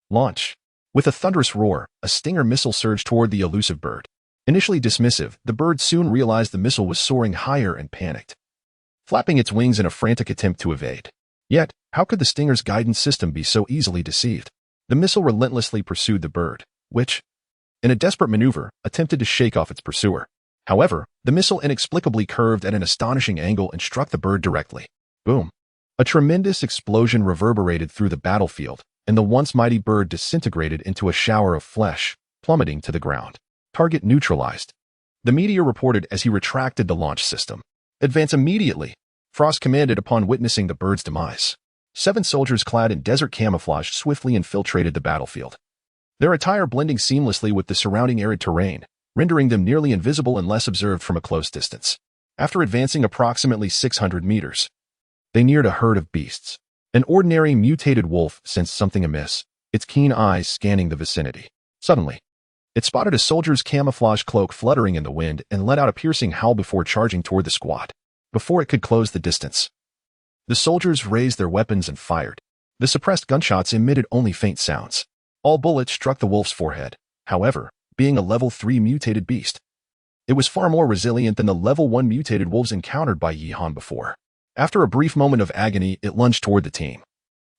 Speaker 1: Launch. With a thunderous roar, a Stinger missile surged toward the elusive bird. Initially dismissive, the bird soon realized the missile was soaring higher and panicked, flapping its wings in a frantic attempt to evade. Yet, how could the Stinger's guidance system be so easily deceived? The missile relentlessly pursued the bird, which, in a desperate maneuver, attempted to shake off its pursuer. However, the missile inexplicably curved at an astonishing angle and struck the bird directly. Boom! A tremendous explosion reverberated through the battlefield, and the once mighty bird disintegrated into a shower of flesh, plummeting to the ground. Target neutralized, the Meteor reported as he retracted the launch system. Advance immediately, Frost commanded upon witnessing the bird's demise. 7 soldiers clad in desert camouflage swiftly infiltrated the battlefield, their attire blending seamlessly with the surrounding arid terrain, rendering them nearly invisible unless observed from a close distance. After advancing approximately 600 meters, they neared a herd of beasts. An ordinary mutated wolf sensed something amiss, its keen eyes scanning the vicinity. Suddenly, it spotted a soldier's camouflage cloak fluttering in the wind and let out a piercing howl before charging toward the squad. Before it could close the distance, the soldiers raised their weapons and fired. The suppressed gunshots emitted only faint sounds. All bullets struck the wolf's forehead. However, being a level 3 mutated beast, it was far more resilient than the level 1 mutated wolves encountered by Yihan before. After a brief moment of agony, it lunged toward the team,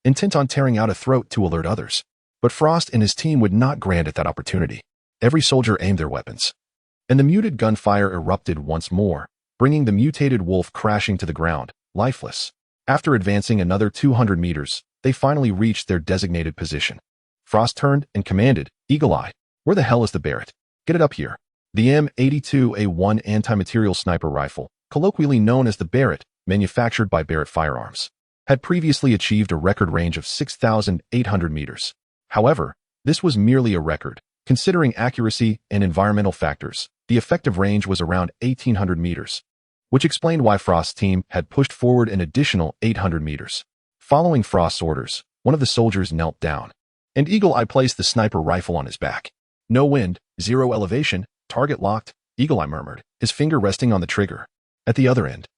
Speaker 1: intent on tearing out a throat to alert others. But Frost and his team would not grant it that opportunity. Every soldier aimed their weapons, and the muted gunfire erupted once more, bringing the mutated wolf crashing to the ground, lifeless. After advancing another 200 meters, they finally reached their designated position. Frost turned and commanded, Eagle Eye, where the hell is the Barrett? Get it up here. The M82A1 anti-material sniper rifle, colloquially known as the Barrett, manufactured by Barrett Firearms, had previously achieved a record range of 6,800 meters. However, this was merely a record. Considering accuracy and environmental factors, the effective range was around 1,800 meters, which explained why Frost's team had pushed forward an additional 800 meters. Following Frost's orders, one of the soldiers knelt down, and Eagle Eye placed the sniper rifle on his back. No wind, 0 elevation, target locked, Eagle Eye murmured, his finger resting on the trigger. At the other end,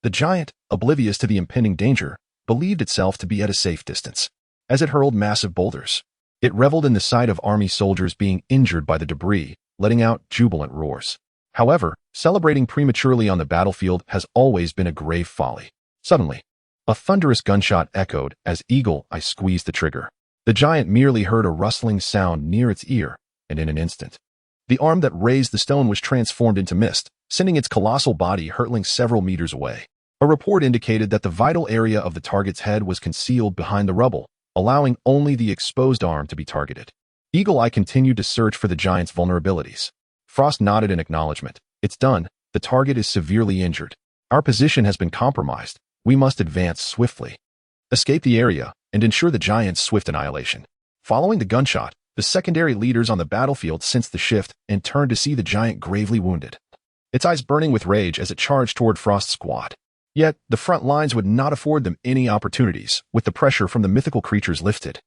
Speaker 1: The giant, oblivious to the impending danger, believed itself to be at a safe distance. As it hurled massive boulders, it reveled in the sight of army soldiers being injured by the debris, letting out jubilant roars. However, celebrating prematurely on the battlefield has always been a grave folly. Suddenly, a thunderous gunshot echoed as eagle eye squeezed the trigger. The giant merely heard a rustling sound near its ear, and in an instant, the arm that raised the stone was transformed into mist, sending its colossal body hurtling several meters away. A report indicated that the vital area of the target's head was concealed behind the rubble, allowing only the exposed arm to be targeted. Eagle Eye continued to search for the giant's vulnerabilities. Frost nodded in acknowledgement. It's done. The target is severely injured. Our position has been compromised. We must advance swiftly, escape the area, and ensure the giant's swift annihilation. Following the gunshot, the secondary leaders on the battlefield sensed the shift and turned to see the giant gravely wounded, its eyes burning with rage as it charged toward Frost's squad. Yet, the front lines would not afford them any opportunities, with the pressure from the mythical creatures lifted.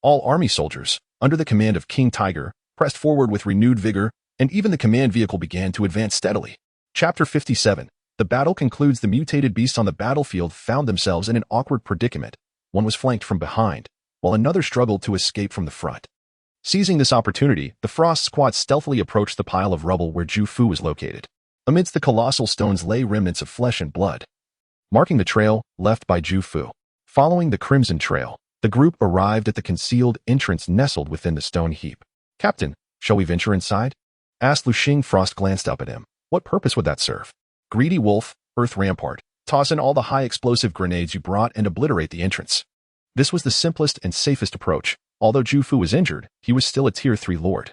Speaker 1: All army soldiers, under the command of King Tiger, pressed forward with renewed vigor, and even the command vehicle began to advance steadily. Chapter 57. The battle concludes. The mutated beasts on the battlefield found themselves in an awkward predicament. One was flanked from behind, while another struggled to escape from the front. Seizing this opportunity, the Frost squad stealthily approached the pile of rubble where Ju Fu was located. Amidst the colossal stones lay remnants of flesh and blood, marking the trail left by Ju Fu. Following the Crimson Trail, the group arrived at the concealed entrance nestled within the stone heap. "Captain, shall we venture inside?" asked Lu Xing. Frost glanced up at him. "What purpose would that serve?" "Greedy wolf, Earth Rampart. Toss in all the high-explosive grenades you brought and obliterate the entrance." This was the simplest and safest approach. Although Ju Fu was injured, he was still a Tier 3 lord,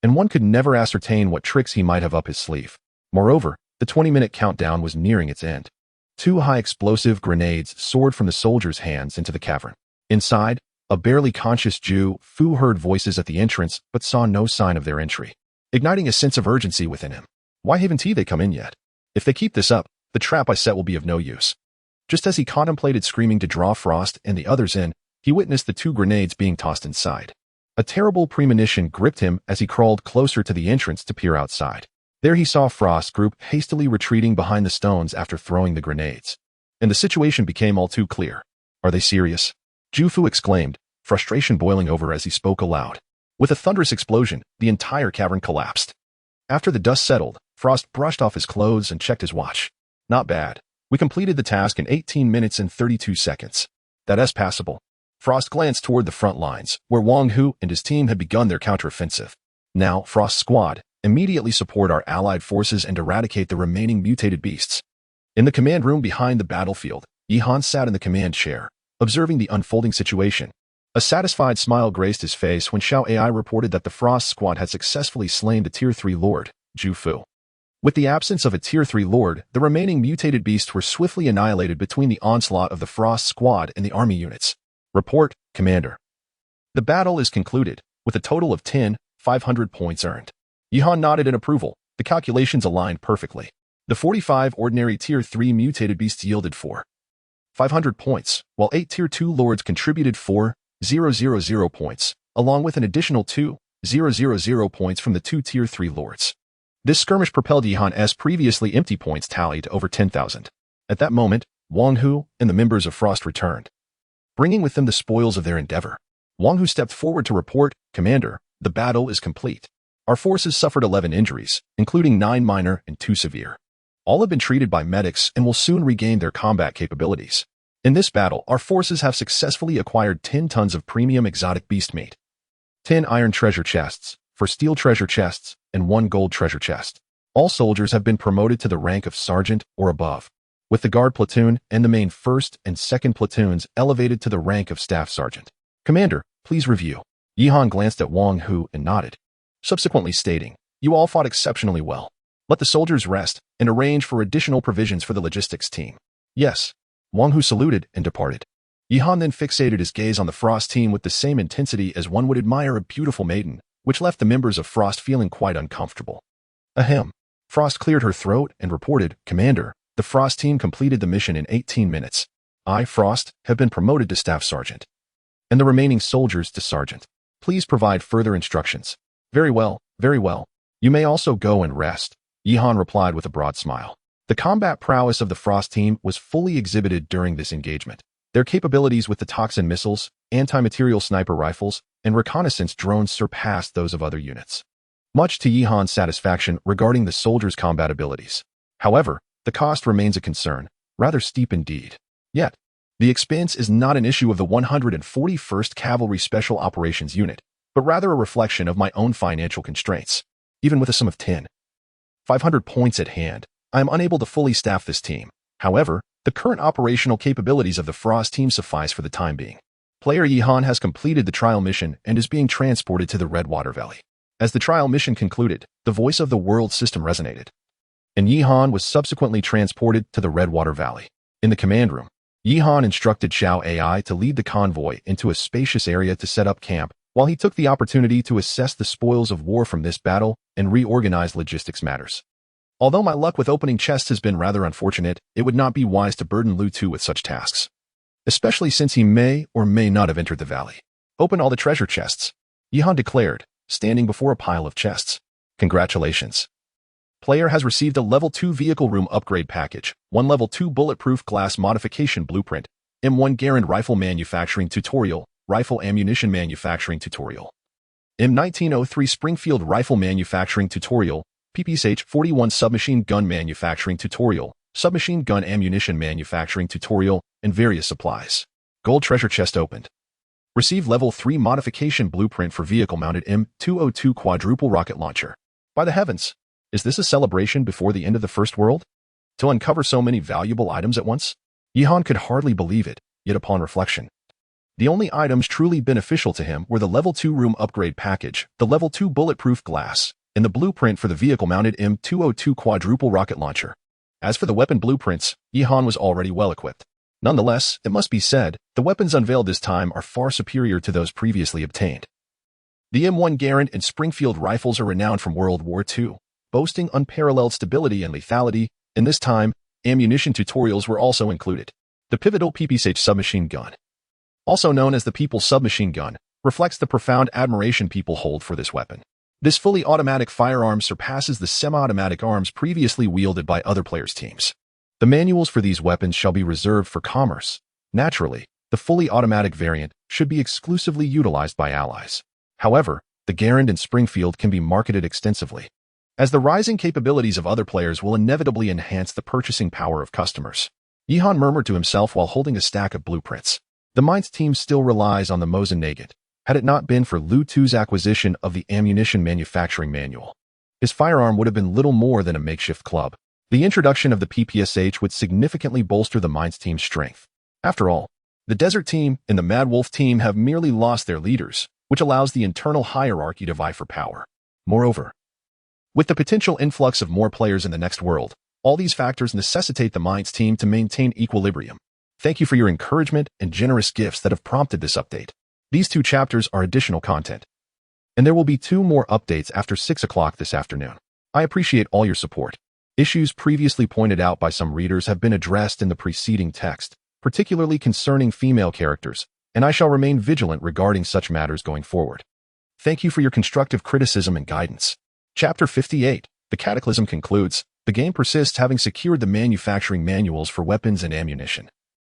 Speaker 1: and one could never ascertain what tricks he might have up his sleeve. Moreover, the 20-minute countdown was nearing its end. 2 high-explosive grenades soared from the soldiers' hands into the cavern. Inside, a barely conscious Ju Fu heard voices at the entrance but saw no sign of their entry, igniting a sense of urgency within him. Why haven't they come in yet? If they keep this up, the trap I set will be of no use. Just as he contemplated screaming to draw Frost and the others in, he witnessed the 2 grenades being tossed inside. A terrible premonition gripped him as he crawled closer to the entrance to peer outside. There he saw Frost's group hastily retreating behind the stones after throwing the grenades. And the situation became all too clear. "Are they serious?" Ju Fu exclaimed, frustration boiling over as he spoke aloud. With a thunderous explosion, the entire cavern collapsed. After the dust settled, Frost brushed off his clothes and checked his watch. "Not bad. We completed the task in 18 minutes and 32 seconds. That's passable." Frost glanced toward the front lines, where Wang Hu and his team had begun their counteroffensive. "Now, Frost's squad, immediately support our allied forces and eradicate the remaining mutated beasts." In the command room behind the battlefield, Yihan sat in the command chair, observing the unfolding situation. A satisfied smile graced his face when Xiao Ai reported that the Frost squad had successfully slain the Tier 3 lord, Ju Fu. With the absence of a Tier 3 lord, the remaining mutated beasts were swiftly annihilated between the onslaught of the Frost squad and the army units. "Report, Commander." "The battle is concluded, with a total of 10,500 points earned." Yihan nodded in approval. The calculations aligned perfectly. The 45 ordinary Tier 3 mutated beasts yielded 4,500 points, while 8 Tier 2 lords contributed 4,000 points, along with an additional 2,000 points from the 2 Tier 3 lords. This skirmish propelled Yihan's previously empty points tally to over 10,000. At that moment, Wang Hu and the members of Frost returned, bringing with them the spoils of their endeavor. Wang Hu stepped forward to report, "Commander, the battle is complete. Our forces suffered 11 injuries, including 9 minor and 2 severe. All have been treated by medics and will soon regain their combat capabilities. In this battle, our forces have successfully acquired 10 tons of premium exotic beast meat, 10 iron treasure chests, 4 steel treasure chests, and 1 gold treasure chest. All soldiers have been promoted to the rank of sergeant or above, with the guard platoon and the main 1st and 2nd platoons elevated to the rank of staff sergeant. Commander, please review." Yihan glanced at Wang Hu and nodded, subsequently stating, "You all fought exceptionally well. Let the soldiers rest and arrange for additional provisions for the logistics team." "Yes." Wang Hu saluted and departed. Yihan then fixated his gaze on the Frost team with the same intensity as one would admire a beautiful maiden, which left the members of Frost feeling quite uncomfortable. Ahem. Frost cleared her throat and reported, "Commander, the Frost team completed the mission in 18 minutes. I, Frost, have been promoted to staff sergeant, and the remaining soldiers to sergeant. Please provide further instructions." "Very well, very well. You may also go and rest," Yihan replied with a broad smile. The combat prowess of the Frost team was fully exhibited during this engagement. Their capabilities with the toxin missiles, anti-material sniper rifles, and reconnaissance drones surpassed those of other units, much to Yihan's satisfaction regarding the soldiers' combat abilities. However, the cost remains a concern, rather steep indeed. Yet, the expense is not an issue of the 141st Cavalry Special Operations Unit, but rather a reflection of my own financial constraints. Even with a sum of 10,500 points at hand, I am unable to fully staff this team. However, the current operational capabilities of the Frost team suffice for the time being. Player Yihan has completed the trial mission and is being transported to the Redwater Valley. As the trial mission concluded, the voice of the world system resonated, and Yihan was subsequently transported to the Redwater Valley. In the command room, Yihan instructed Xiao AI to lead the convoy into a spacious area to set up camp, while he took the opportunity to assess the spoils of war from this battle and reorganize logistics matters. Although my luck with opening chests has been rather unfortunate, it would not be wise to burden Lu Tu with such tasks, especially since he may or may not have entered the valley. Open all the treasure chests, Yihan declared, standing before a pile of chests. Congratulations. Player has received a Level 2 Vehicle Room Upgrade Package, 1 Level 2 Bulletproof Glass Modification Blueprint, M1 Garand Rifle Manufacturing Tutorial, Rifle Ammunition Manufacturing Tutorial, M1903 Springfield Rifle Manufacturing Tutorial, PPSH 41 Submachine Gun Manufacturing Tutorial, Submachine Gun Ammunition Manufacturing Tutorial, and various supplies. Gold Treasure Chest opened. Receive Level 3 Modification Blueprint for Vehicle-Mounted M202 Quadruple Rocket Launcher. By the heavens! Is this a celebration before the end of the First World? To uncover so many valuable items at once? Yihan could hardly believe it, yet upon reflection, the only items truly beneficial to him were the Level 2 Room Upgrade Package, the Level 2 Bulletproof Glass, and the blueprint for the vehicle-mounted M202 Quadruple Rocket Launcher. As for the weapon blueprints, Yihan was already well-equipped. Nonetheless, it must be said, the weapons unveiled this time are far superior to those previously obtained. The M1 Garand and Springfield rifles are renowned from World War II, boasting unparalleled stability and lethality, and this time, ammunition tutorials were also included. The pivotal PPSH submachine gun, also known as the People's Submachine Gun, reflects the profound admiration people hold for this weapon. This fully automatic firearm surpasses the semi-automatic arms previously wielded by other players' teams. The manuals for these weapons shall be reserved for commerce. Naturally, the fully automatic variant should be exclusively utilized by allies. However, the Garand and Springfield can be marketed extensively, as the rising capabilities of other players will inevitably enhance the purchasing power of customers. Yihan murmured to himself while holding a stack of blueprints. The Mainz team still relies on the Mosin Nagant, had it not been for Lu Tu's acquisition of the Ammunition Manufacturing Manual. His firearm would have been little more than a makeshift club. The introduction of the PPSH would significantly bolster the Mainz team's strength. After all, the Desert team and the Mad Wolf team have merely lost their leaders, which allows the internal hierarchy to vie for power. Moreover, with the potential influx of more players in the next world, all these factors necessitate the Mainz team to maintain equilibrium. Thank you for your encouragement and generous gifts that have prompted this update. These 2 chapters are additional content, and there will be 2 more updates after 6 o'clock this afternoon. I appreciate all your support. Issues previously pointed out by some readers have been addressed in the preceding text, particularly concerning female characters, and I shall remain vigilant regarding such matters going forward. Thank you for your constructive criticism and guidance. Chapter 58, The Cataclysm concludes. The game persists, having secured the manufacturing manuals for weapons and ammunition.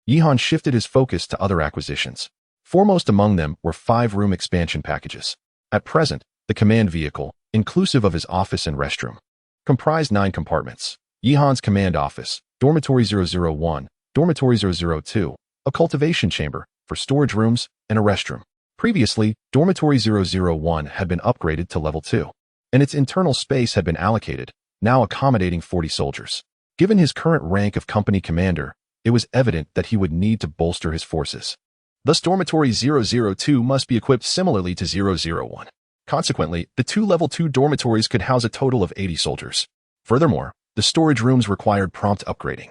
Speaker 1: Yihan shifted his focus to other acquisitions. Foremost among them were 5-room expansion packages. At present, the command vehicle, inclusive of his office and restroom, comprised 9 compartments. Yihan's command office, Dormitory 001, Dormitory 002, a cultivation chamber for storage rooms, and a restroom. Previously, Dormitory 001 had been upgraded to Level 2, and its internal space had been allocated, now accommodating 40 soldiers. Given his current rank of company commander, it was evident that he would need to bolster his forces. Thus, Dormitory 002 must be equipped similarly to 001. Consequently, the 2 Level 2 dormitories could house a total of 80 soldiers. Furthermore, the storage rooms required prompt upgrading,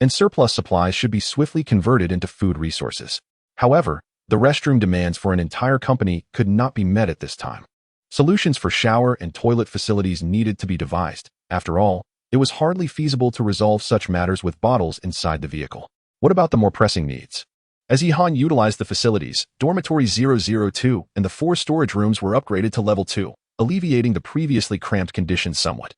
Speaker 1: and surplus supplies should be swiftly converted into food resources. However, the restroom demands for an entire company could not be met at this time. Solutions for shower and toilet facilities needed to be devised. After all, it was hardly feasible to resolve such matters with bottles inside the vehicle. What about the more pressing needs? As Yihan utilized the facilities, Dormitory 002 and the 4 storage rooms were upgraded to Level 2, alleviating the previously cramped conditions somewhat.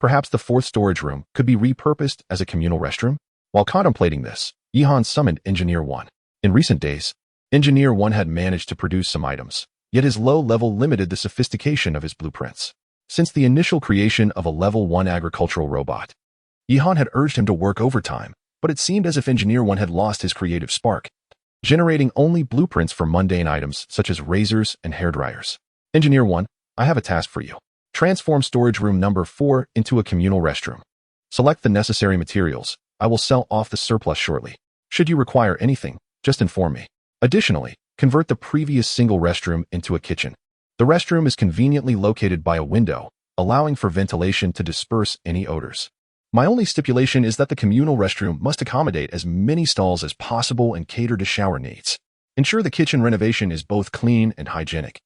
Speaker 1: Perhaps the fourth storage room could be repurposed as a communal restroom? While contemplating this, Yihan summoned Engineer 1. In recent days, Engineer 1 had managed to produce some items, yet his low level limited the sophistication of his blueprints. Since the initial creation of a level 1 agricultural robot, Yihan had urged him to work overtime, but it seemed as if Engineer 1 had lost his creative spark, generating only blueprints for mundane items such as razors and hairdryers. Engineer 1, I have a task for you. Transform storage room number 4 into a communal restroom. Select the necessary materials. I will sell off the surplus shortly. Should you require anything, just inform me. Additionally, convert the previous single restroom into a kitchen. The restroom is conveniently located by a window, allowing for ventilation to disperse any odors. My only stipulation is that the communal restroom must accommodate as many stalls as possible and cater to shower needs. Ensure the kitchen renovation is both clean and hygienic.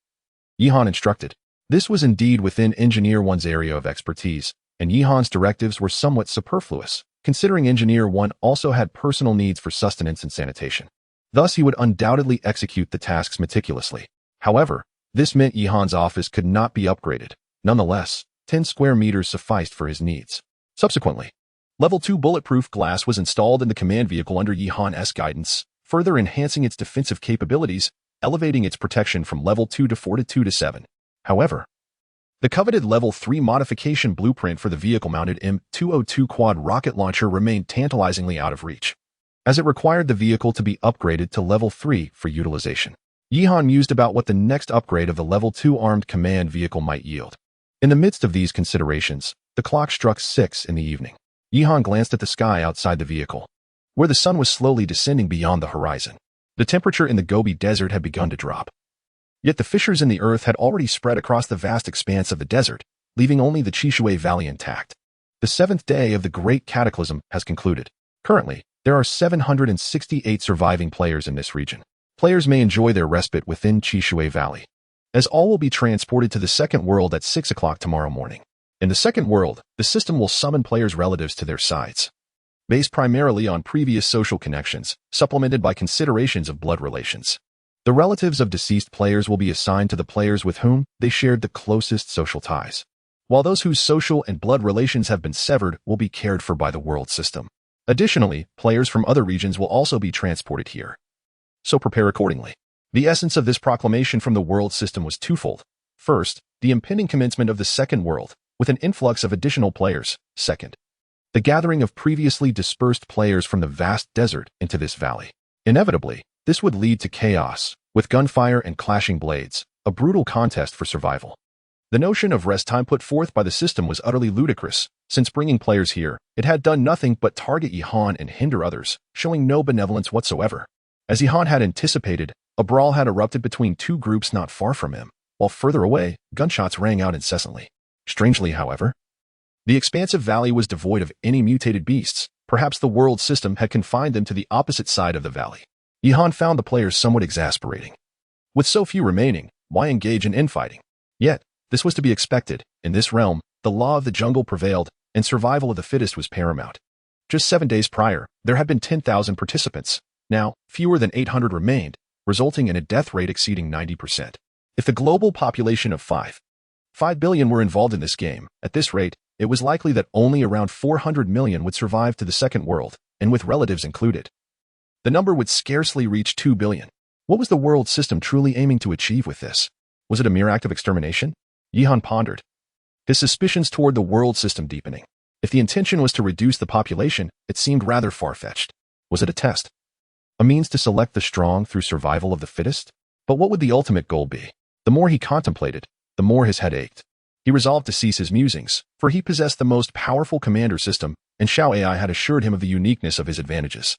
Speaker 1: Yihan instructed. This was indeed within Engineer 1's area of expertise, and Yihan's directives were somewhat superfluous, considering Engineer 1 also had personal needs for sustenance and sanitation. Thus, he would undoubtedly execute the tasks meticulously. However, this meant Yihan's office could not be upgraded. Nonetheless, 10 square meters sufficed for his needs. Subsequently, Level 2 bulletproof glass was installed in the command vehicle under Yihan's guidance, further enhancing its defensive capabilities, elevating its protection from Level 2 to Fortitude 7. However, the coveted Level 3 modification blueprint for the vehicle-mounted M202 quad rocket launcher remained tantalizingly out of reach, as it required the vehicle to be upgraded to Level 3 for utilization. Yihan mused about what the next upgrade of the Level 2 armed command vehicle might yield. In the midst of these considerations, the clock struck 6 in the evening. Yihan glanced at the sky outside the vehicle, where the sun was slowly descending beyond the horizon. The temperature in the Gobi desert had begun to drop. Yet the fissures in the earth had already spread across the vast expanse of the desert, leaving only the Chishui Valley intact. The 7th day of the Great Cataclysm has concluded. Currently, there are 768 surviving players in this region. Players may enjoy their respite within Chishui Valley, as all will be transported to the second world at 6 o'clock tomorrow morning. In the second world, the system will summon players' relatives to their sides, based primarily on previous social connections, supplemented by considerations of blood relations. The relatives of deceased players will be assigned to the players with whom they shared the closest social ties, while those whose social and blood relations have been severed will be cared for by the world system. Additionally, players from other regions will also be transported here, so prepare accordingly. The essence of this proclamation from the world system was twofold. First, the impending commencement of the second world, with an influx of additional players. Second, the gathering of previously dispersed players from the vast desert into this valley. Inevitably, this would lead to chaos, with gunfire and clashing blades, a brutal contest for survival. The notion of rest time put forth by the system was utterly ludicrous. Since bringing players here, it had done nothing but target Yihan and hinder others, showing no benevolence whatsoever. As Yihan had anticipated, a brawl had erupted between two groups not far from him, while further away, gunshots rang out incessantly. Strangely, however, the expansive valley was devoid of any mutated beasts. Perhaps the world system had confined them to the opposite side of the valley. Yihan found the players somewhat exasperating. With so few remaining, why engage in infighting? Yet, this was to be expected. In this realm, the law of the jungle prevailed, and survival of the fittest was paramount. Just 7 days prior, there had been 10,000 participants. Now, fewer than 800 remained, resulting in a death rate exceeding 90%. If the global population of 5 billion were involved in this game, at this rate, it was likely that only around 400 million would survive to the second world, and with relatives included, the number would scarcely reach 2 billion. What was the world system truly aiming to achieve with this? Was it a mere act of extermination? Yihan pondered, his suspicions toward the world system deepening. If the intention was to reduce the population, it seemed rather far-fetched. Was it a test? A means to select the strong through survival of the fittest? But what would the ultimate goal be? The more he contemplated, the more his head ached. He resolved to cease his musings, for he possessed the most powerful commander system, and Xiao AI had assured him of the uniqueness of his advantages.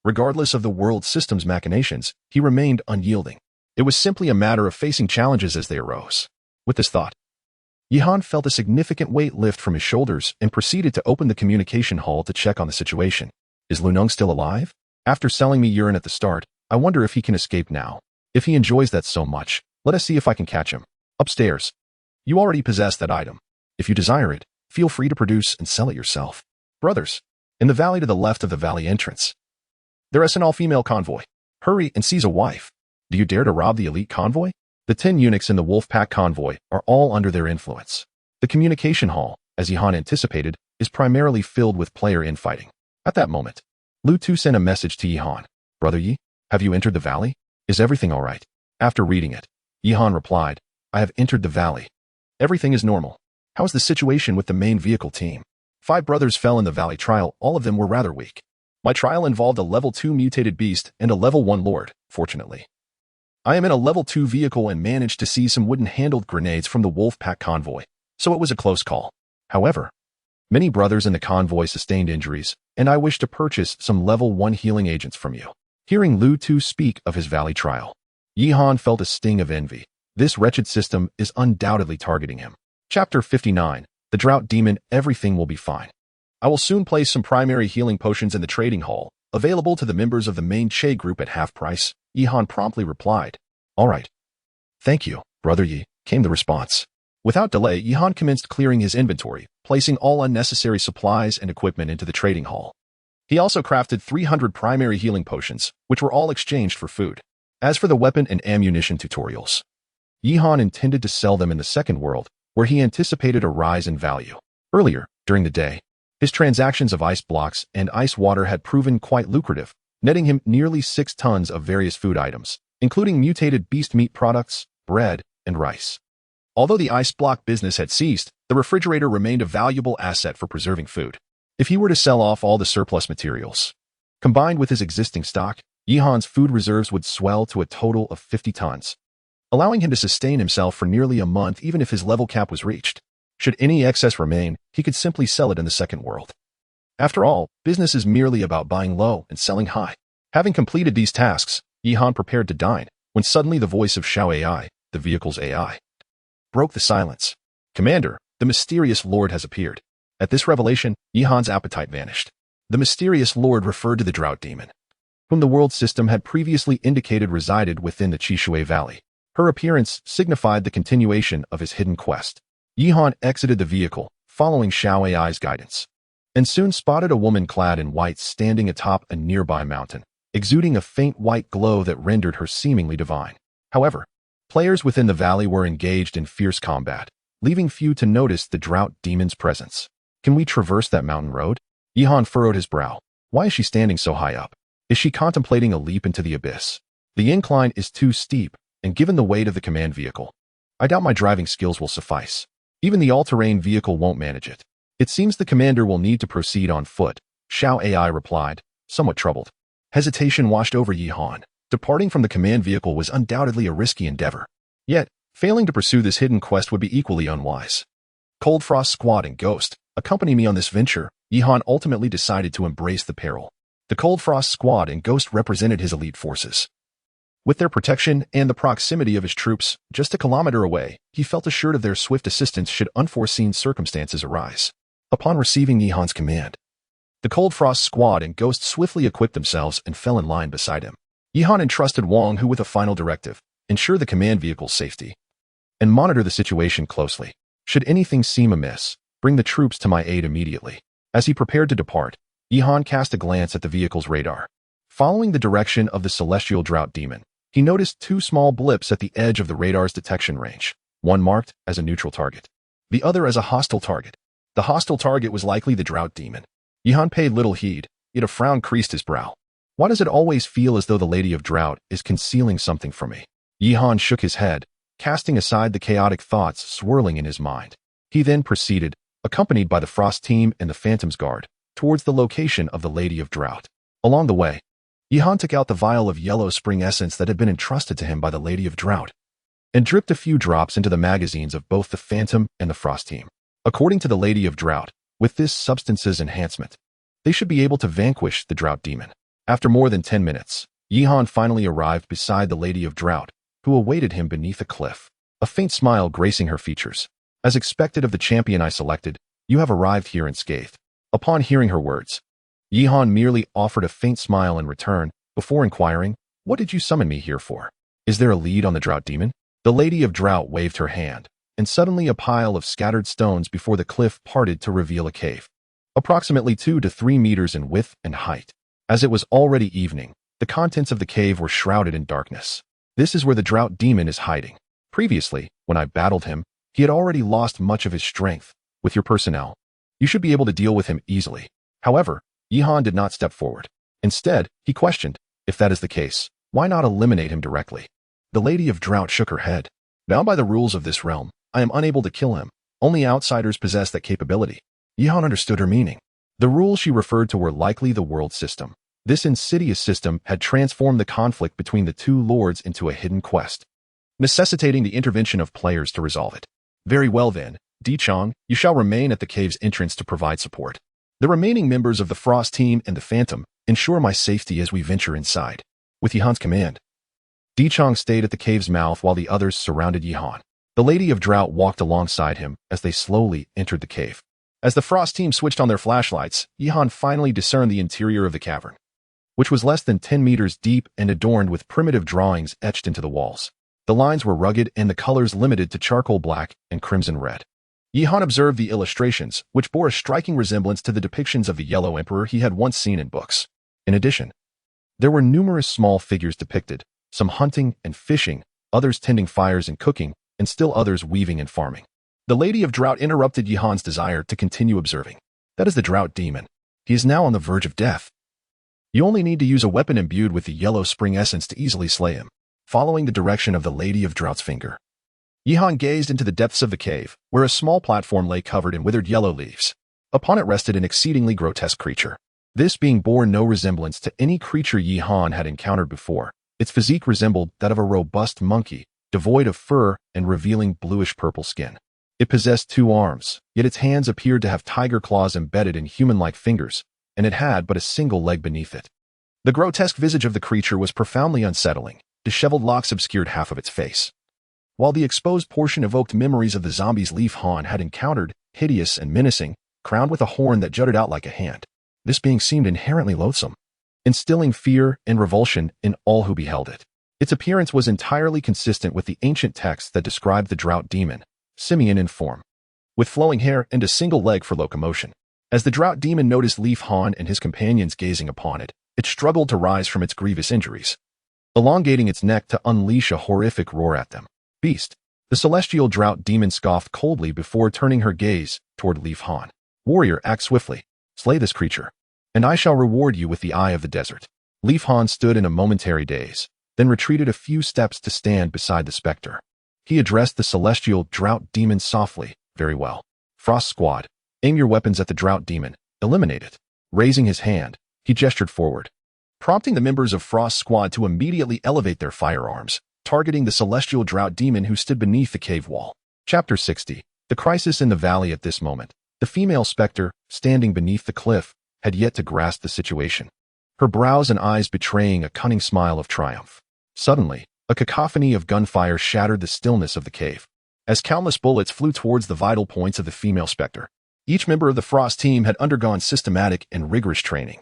Speaker 1: Regardless of the world system's machinations, he remained unyielding. It was simply a matter of facing challenges as they arose. With this thought, Yihan felt a significant weight lift from his shoulders and proceeded to open the communication hall to check on the situation. Is Luneng still alive? After selling me urine at the start, I wonder if he can escape now. If he enjoys that so much, let us see if I can catch him. Upstairs. You already possess that item. If you desire it, feel free to produce and sell it yourself. Brothers, in the valley to the left of the valley entrance, there is an all-female convoy. Hurry and seize a wife. Do you dare to rob the elite convoy? The 10 eunuchs in the wolf pack convoy are all under their influence. The communication hall, as Yihan anticipated, is primarily filled with player infighting. At that moment, Lu Tu sent a message to Yihan. Brother Yi, have you entered the valley? Is everything all right? After reading it, Yihan replied, I have entered the valley. Everything is normal. How is the situation with the main vehicle team? 5 brothers fell in the valley trial, all of them were rather weak. My trial involved a level 2 mutated beast and a level 1 lord, fortunately. I am in a level 2 vehicle and managed to see some wooden-handled grenades from the wolf pack convoy, so it was a close call. However, many brothers in the convoy sustained injuries, and I wish to purchase some level 1 healing agents from you. Hearing Lu Tu speak of his valley trial, Yihan felt a sting of envy. This wretched system is undoubtedly targeting him. Chapter 59, The Drought Demon. Everything will be fine. I will soon place some primary healing potions in the trading hall, available to the members of the main Che group at half price, Yihan promptly replied. All right. Thank you, Brother Yi, came the response. Without delay, Yihan commenced clearing his inventory, placing all unnecessary supplies and equipment into the trading hall. He also crafted 300 primary healing potions, which were all exchanged for food. As for the weapon and ammunition tutorials, Yihan intended to sell them in the second world, where he anticipated a rise in value. Earlier, during the day, his transactions of ice blocks and ice water had proven quite lucrative, netting him nearly 6 tons of various food items, including mutated beast meat products, bread, and rice. Although the ice block business had ceased, the refrigerator remained a valuable asset for preserving food. If he were to sell off all the surplus materials, combined with his existing stock, Yihan's food reserves would swell to a total of 50 tons, allowing him to sustain himself for nearly a month even if his level cap was reached. Should any excess remain, he could simply sell it in the second world. After all, business is merely about buying low and selling high. Having completed these tasks, Yihan prepared to dine, when suddenly the voice of Xiao AI, the vehicle's AI, broke the silence. Commander, the mysterious lord has appeared. At this revelation, Yihan's appetite vanished. The mysterious lord referred to the drought demon, whom the world system had previously indicated resided within the Qishui Valley. Her appearance signified the continuation of his hidden quest. Yihan exited the vehicle, following Xiao AI's guidance, and soon spotted a woman clad in white standing atop a nearby mountain, exuding a faint white glow that rendered her seemingly divine. However, players within the valley were engaged in fierce combat, leaving few to notice the drought demon's presence. Can we traverse that mountain road? Yihan furrowed his brow. Why is she standing so high up? Is she contemplating a leap into the abyss? The incline is too steep, and given the weight of the command vehicle, I doubt my driving skills will suffice. Even the all-terrain vehicle won't manage it. It seems the commander will need to proceed on foot, Xiao AI replied, somewhat troubled. Hesitation washed over Yihan. Departing from the command vehicle was undoubtedly a risky endeavor. Yet, failing to pursue this hidden quest would be equally unwise. Cold Frost Squad and Ghost, accompany me on this venture. Yihan ultimately decided to embrace the peril. The Cold Frost Squad and Ghost represented his elite forces. With their protection and the proximity of his troops just a kilometer away, he felt assured of their swift assistance should unforeseen circumstances arise. Upon receiving Yihan's command, the Cold Frost Squad and Ghost swiftly equipped themselves and fell in line beside him. Yihan entrusted Wang Hu with a final directive: ensure the command vehicle's safety, and monitor the situation closely. Should anything seem amiss, bring the troops to my aid immediately. As he prepared to depart, Yihan cast a glance at the vehicle's radar. Following the direction of the celestial drought demon, he noticed 2 small blips at the edge of the radar's detection range, one marked as a neutral target, the other as a hostile target. The hostile target was likely the drought demon. Yihan paid little heed, yet a frown creased his brow. Why does it always feel as though the Lady of Drought is concealing something from me? Yihan shook his head, casting aside the chaotic thoughts swirling in his mind. He then proceeded, accompanied by the Frost team and the Phantom's Guard, towards the location of the Lady of Drought. Along the way, Yihan took out the vial of yellow spring essence that had been entrusted to him by the Lady of Drought, and dripped a few drops into the magazines of both the Phantom and the Frost team. According to the Lady of Drought, with this substance's enhancement, they should be able to vanquish the drought demon. After more than 10 minutes, Yihan finally arrived beside the Lady of Drought, who awaited him beneath a cliff, a faint smile gracing her features. As expected of the champion I selected, you have arrived here unscathed. Upon hearing her words, Yihan merely offered a faint smile in return, before inquiring, what did you summon me here for? Is there a lead on the drought demon? The Lady of Drought waved her hand, and suddenly a pile of scattered stones before the cliff parted to reveal a cave, approximately 2 to 3 meters in width and height. As it was already evening, the contents of the cave were shrouded in darkness. This is where the drought demon is hiding. Previously, when I battled him, he had already lost much of his strength, With your personnel, you should be able to deal with him easily. However, Yihan did not step forward. Instead, he questioned, if that is the case, why not eliminate him directly? The Lady of Drought shook her head. Bound by the rules of this realm, I am unable to kill him. Only outsiders possess that capability. Yihan understood her meaning. The rules she referred to were likely the world system. This insidious system had transformed the conflict between the two lords into a hidden quest, necessitating the intervention of players to resolve it. Very well then, Di Chong, you shall remain at the cave's entrance to provide support. The remaining members of the Frost team and the Phantom ensure my safety as we venture inside. With Yihan's command, Di Chong stayed at the cave's mouth while the others surrounded Yihan. The Lady of Drought walked alongside him as they slowly entered the cave. As the Frost team switched on their flashlights, Yihan finally discerned the interior of the cavern, which was less than 10 meters deep and adorned with primitive drawings etched into the walls. The lines were rugged and the colors limited to charcoal black and crimson red. Yihan observed the illustrations, which bore a striking resemblance to the depictions of the Yellow Emperor he had once seen in books. In addition, there were numerous small figures depicted, some hunting and fishing, others tending fires and cooking, and still others weaving and farming. The Lady of Drought interrupted Yihan's desire to continue observing. That is the Drought Demon. He is now on the verge of death. You only need to use a weapon imbued with the yellow spring essence to easily slay him. Following the direction of the Lady of Drought's finger, Yihan gazed into the depths of the cave, where a small platform lay covered in withered yellow leaves. Upon it rested an exceedingly grotesque creature. This being bore no resemblance to any creature Yihan had encountered before. Its physique resembled that of a robust monkey, devoid of fur and revealing bluish-purple skin. It possessed 2 arms, yet its hands appeared to have tiger claws embedded in human-like fingers, and it had but a single leg beneath it. The grotesque visage of the creature was profoundly unsettling. Disheveled locks obscured half of its face, while the exposed portion evoked memories of the zombies Leaf Han had encountered, hideous and menacing, crowned with a horn that jutted out like a hand. This being seemed inherently loathsome, instilling fear and revulsion in all who beheld it. Its appearance was entirely consistent with the ancient texts that described the Drought Demon, simian in form, with flowing hair and a single leg for locomotion. As the Drought Demon noticed Leaf Han and his companions gazing upon it, it struggled to rise from its grievous injuries, elongating its neck to unleash a horrific roar at them. Beast. The celestial Drought Demon scoffed coldly before turning her gaze toward Leaf Han. Warrior, act swiftly. Slay this creature, and I shall reward you with the Eye of the Desert. Leaf Han stood in a momentary daze, then retreated a few steps to stand beside the specter. He addressed the celestial Drought Demon softly. Very well. Frost Squad, aim your weapons at the Drought Demon. Eliminate it. Raising his hand, he gestured forward, prompting the members of Frost Squad to immediately elevate their firearms, targeting the celestial Drought Demon who stood beneath the cave wall. Chapter 60. The crisis in the valley. At this moment, the female specter, standing beneath the cliff, had yet to grasp the situation, her brows and eyes betraying a cunning smile of triumph. Suddenly, a cacophony of gunfire shattered the stillness of the cave, as countless bullets flew towards the vital points of the female specter. Each member of the Frost team had undergone systematic and rigorous training,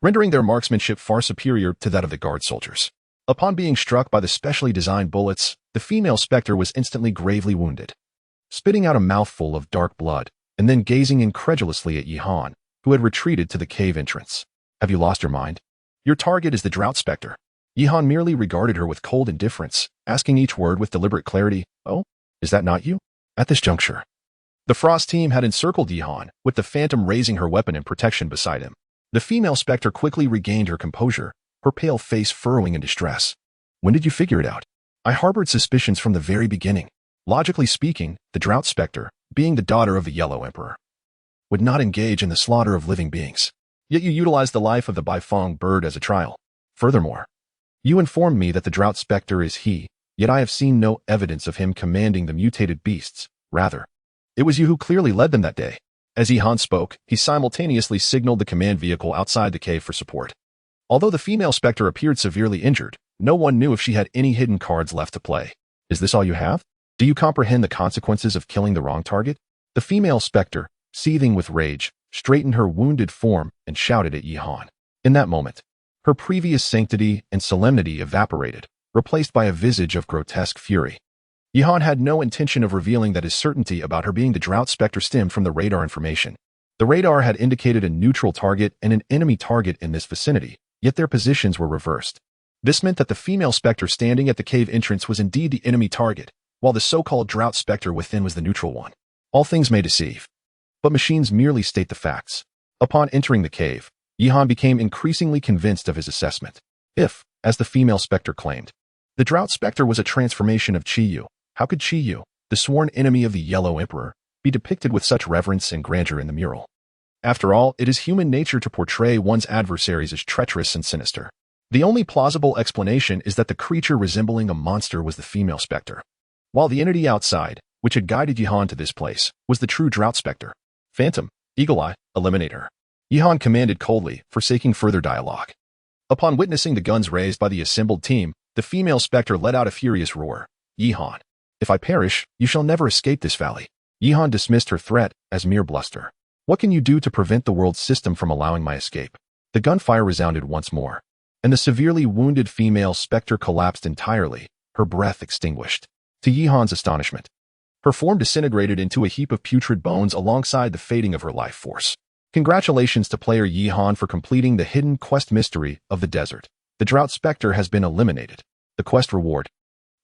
Speaker 1: rendering their marksmanship far superior to that of the guard soldiers. Upon being struck by the specially designed bullets, the female specter was instantly gravely wounded, spitting out a mouthful of dark blood, and then gazing incredulously at Yihan, who had retreated to the cave entrance. Have you lost your mind? Your target is the Drought Specter. Yihan merely regarded her with cold indifference, asking each word with deliberate clarity. Oh, is that not you? At this juncture, the Frost team had encircled Yihan, with the Phantom raising her weapon in protection beside him. The female specter quickly regained her composure, her pale face furrowing in distress. When did you figure it out? I harbored suspicions from the very beginning. Logically speaking, the Drought Specter, being the daughter of the Yellow Emperor, would not engage in the slaughter of living beings. Yet you utilized the life of the Baifeng bird as a trial. Furthermore, you informed me that the Drought Specter is he, yet I have seen no evidence of him commanding the mutated beasts. Rather, it was you who clearly led them that day. As Yihan spoke, he simultaneously signaled the command vehicle outside the cave for support. Although the female specter appeared severely injured, no one knew if she had any hidden cards left to play. Is this all you have? Do you comprehend the consequences of killing the wrong target? The female specter, seething with rage, straightened her wounded form and shouted at Yihan. In that moment, her previous sanctity and solemnity evaporated, replaced by a visage of grotesque fury. Yihan had no intention of revealing that his certainty about her being the Drought Specter stemmed from the radar information. The radar had indicated a neutral target and an enemy target in this vicinity, yet their positions were reversed. This meant that the female specter standing at the cave entrance was indeed the enemy target, while the so-called Drought Specter within was the neutral one. All things may deceive, but machines merely state the facts. Upon entering the cave, Yihan became increasingly convinced of his assessment. If, as the female spectre claimed, the drought spectre was a transformation of Qiyu, how could Qiyu, the sworn enemy of the Yellow Emperor, be depicted with such reverence and grandeur in the mural? After all, it is human nature to portray one's adversaries as treacherous and sinister. The only plausible explanation is that the creature resembling a monster was the female spectre, while the entity outside, which had guided Yihan to this place, was the true drought spectre. Phantom, Eagle Eye, eliminate her. Yihan commanded coldly, forsaking further dialogue. Upon witnessing the guns raised by the assembled team, the female spectre let out a furious roar. Yihan, if I perish, you shall never escape this valley. Yihan dismissed her threat as mere bluster. What can you do to prevent the world system from allowing my escape? The gunfire resounded once more, and the severely wounded female spectre collapsed entirely, her breath extinguished. To Yihan's astonishment, her form disintegrated into a heap of putrid bones alongside the fading of her life force. Congratulations to player Yihan for completing the hidden quest mystery of the desert. The drought spectre has been eliminated. The quest reward.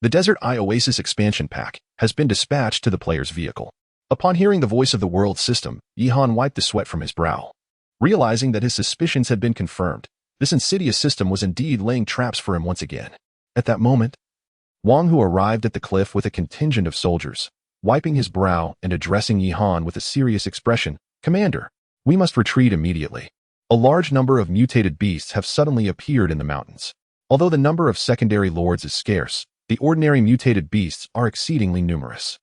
Speaker 1: The Desert Eye Oasis expansion pack has been dispatched to the player's vehicle. Upon hearing the voice of the world system, Yihan wiped the sweat from his brow. Realizing that his suspicions had been confirmed, this insidious system was indeed laying traps for him once again. At that moment, Wang, who arrived at the cliff with a contingent of soldiers, wiping his brow and addressing Yihan with a serious expression, "Commander, we must retreat immediately. A large number of mutated beasts have suddenly appeared in the mountains. Although the number of secondary lords is scarce, the ordinary mutated beasts are exceedingly numerous."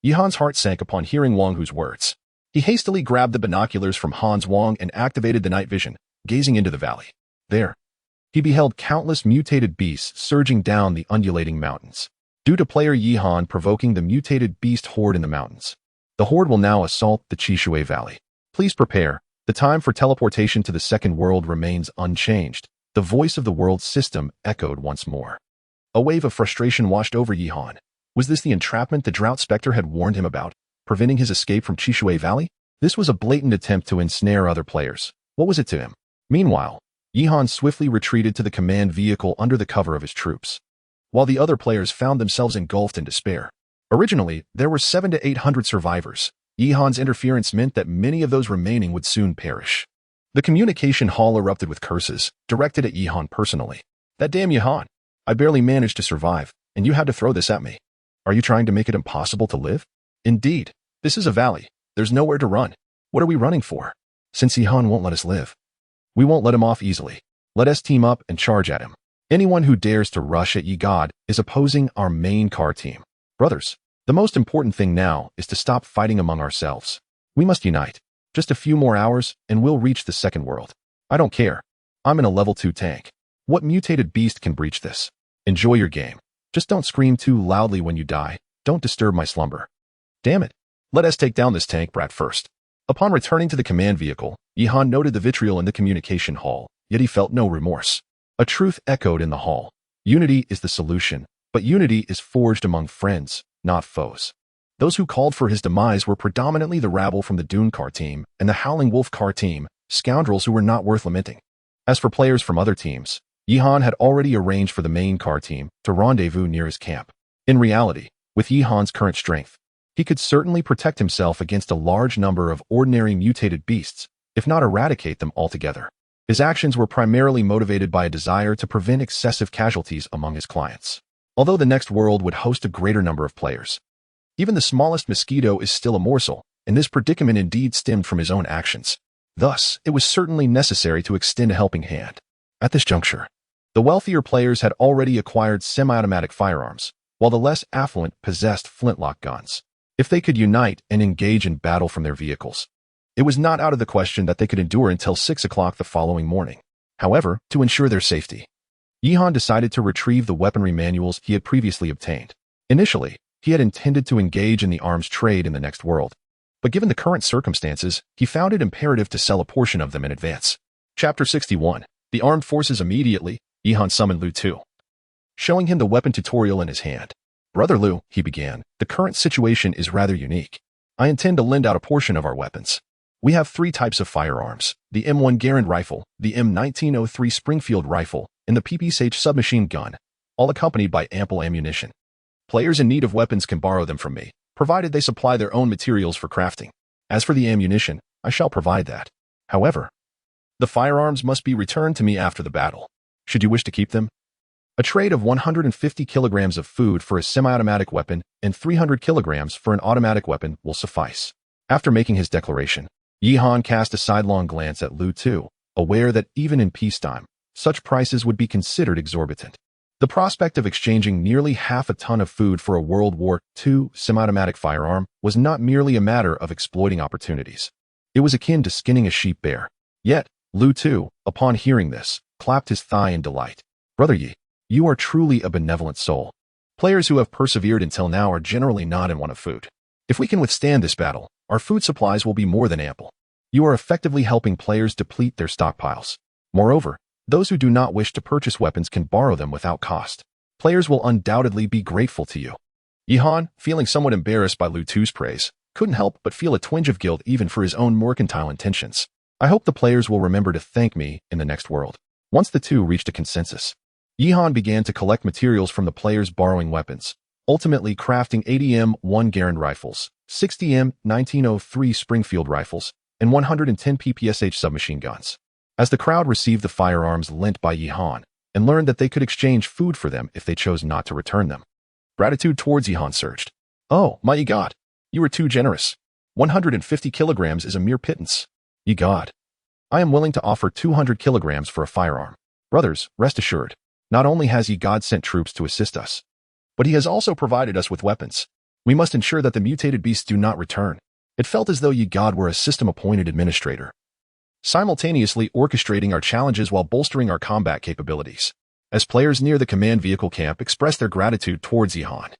Speaker 1: Yihan's heart sank upon hearing Wang Hu's words. He hastily grabbed the binoculars from Hans Wang and activated the night vision, gazing into the valley. There, he beheld countless mutated beasts surging down the undulating mountains. Due to player Yihan provoking the mutated beast horde in the mountains, the horde will now assault the Qishui Valley. Please prepare. The time for teleportation to the second world remains unchanged. The voice of the world system echoed once more. A wave of frustration washed over Yihan. Was this the entrapment the drought spectre had warned him about, preventing his escape from Qishui Valley? This was a blatant attempt to ensnare other players. What was it to him? Meanwhile, Yihan swiftly retreated to the command vehicle under the cover of his troops, while the other players found themselves engulfed in despair. Originally, there were 700 to 800 survivors. Yihan's interference meant that many of those remaining would soon perish. The communication hall erupted with curses, directed at Yihan personally. That damn Yihan! I barely managed to survive, and you had to throw this at me. Are you trying to make it impossible to live? Indeed, this is a valley. There's nowhere to run. What are we running for? Since Yihan won't let us live, we won't let him off easily. Let us team up and charge at him. Anyone who dares to rush at Yi God is opposing our main car team. Brothers, the most important thing now is to stop fighting among ourselves. We must unite. Just a few more hours, and we'll reach the second world. I don't care. I'm in a level 2 tank. What mutated beast can breach this? Enjoy your game. Just don't scream too loudly when you die. Don't disturb my slumber. Damn it. Let us take down this tank brat first. Upon returning to the command vehicle, Yihan noted the vitriol in the communication hall, yet he felt no remorse. A truth echoed in the hall. Unity is the solution, but unity is forged among friends, not foes. Those who called for his demise were predominantly the rabble from the Dune car team and the Howling Wolf car team, scoundrels who were not worth lamenting. As for players from other teams, Yihan had already arranged for the main car team to rendezvous near his camp. In reality, with Yihan's current strength, he could certainly protect himself against a large number of ordinary mutated beasts, if not eradicate them altogether. His actions were primarily motivated by a desire to prevent excessive casualties among his clients. Although the next world would host a greater number of players, even the smallest mosquito is still a morsel, and this predicament indeed stemmed from his own actions. Thus, it was certainly necessary to extend a helping hand. At this juncture, the wealthier players had already acquired semi-automatic firearms, while the less affluent possessed flintlock guns. If they could unite and engage in battle from their vehicles, it was not out of the question that they could endure until 6 o'clock the following morning. However, to ensure their safety, Yihan decided to retrieve the weaponry manuals he had previously obtained. Initially, he had intended to engage in the arms trade in the next world, but given the current circumstances, he found it imperative to sell a portion of them in advance. Chapter 61. The Armed Forces. Immediately, Yihan summoned Lu Tu, showing him the weapon tutorial in his hand. Brother Lu, he began, the current situation is rather unique. I intend to lend out a portion of our weapons. We have 3 types of firearms, the M1 Garand rifle, the M1903 Springfield rifle, and the PPSH submachine gun, all accompanied by ample ammunition. Players in need of weapons can borrow them from me, provided they supply their own materials for crafting. As for the ammunition, I shall provide that. However, the firearms must be returned to me after the battle. Should you wish to keep them? A trade of 150 kilograms of food for a semi-automatic weapon and 300 kilograms for an automatic weapon will suffice. After making his declaration, Yihan cast a sidelong glance at Lu Tu, aware that even in peacetime, such prices would be considered exorbitant. The prospect of exchanging nearly half a ton of food for a World War II semi-automatic firearm was not merely a matter of exploiting opportunities. It was akin to skinning a sheep bare. Yet, Lu Tu, upon hearing this, clapped his thigh in delight. Brother Yi, you are truly a benevolent soul. Players who have persevered until now are generally not in want of food. If we can withstand this battle, our food supplies will be more than ample. You are effectively helping players deplete their stockpiles. Moreover, those who do not wish to purchase weapons can borrow them without cost. Players will undoubtedly be grateful to you. Yihan, feeling somewhat embarrassed by Lu Tu's praise, couldn't help but feel a twinge of guilt even for his own mercantile intentions. I hope the players will remember to thank me in the next world. Once the two reached a consensus, Yihan began to collect materials from the players borrowing weapons, ultimately crafting 80M1 Garand rifles, 60M 1903 Springfield rifles, and 110 PPSH submachine guns. As the crowd received the firearms lent by Yihan and learned that they could exchange food for them if they chose not to return them, gratitude towards Yihan surged. Oh, my God, you were too generous. 150 kilograms is a mere pittance. Ye God, I am willing to offer 200 kilograms for a firearm. Brothers, rest assured, not only has Ye God sent troops to assist us, but he has also provided us with weapons. We must ensure that the mutated beasts do not return. It felt as though Ye God were a system-appointed administrator, simultaneously orchestrating our challenges while bolstering our combat capabilities. As players near the command vehicle camp expressed their gratitude towards Yihan,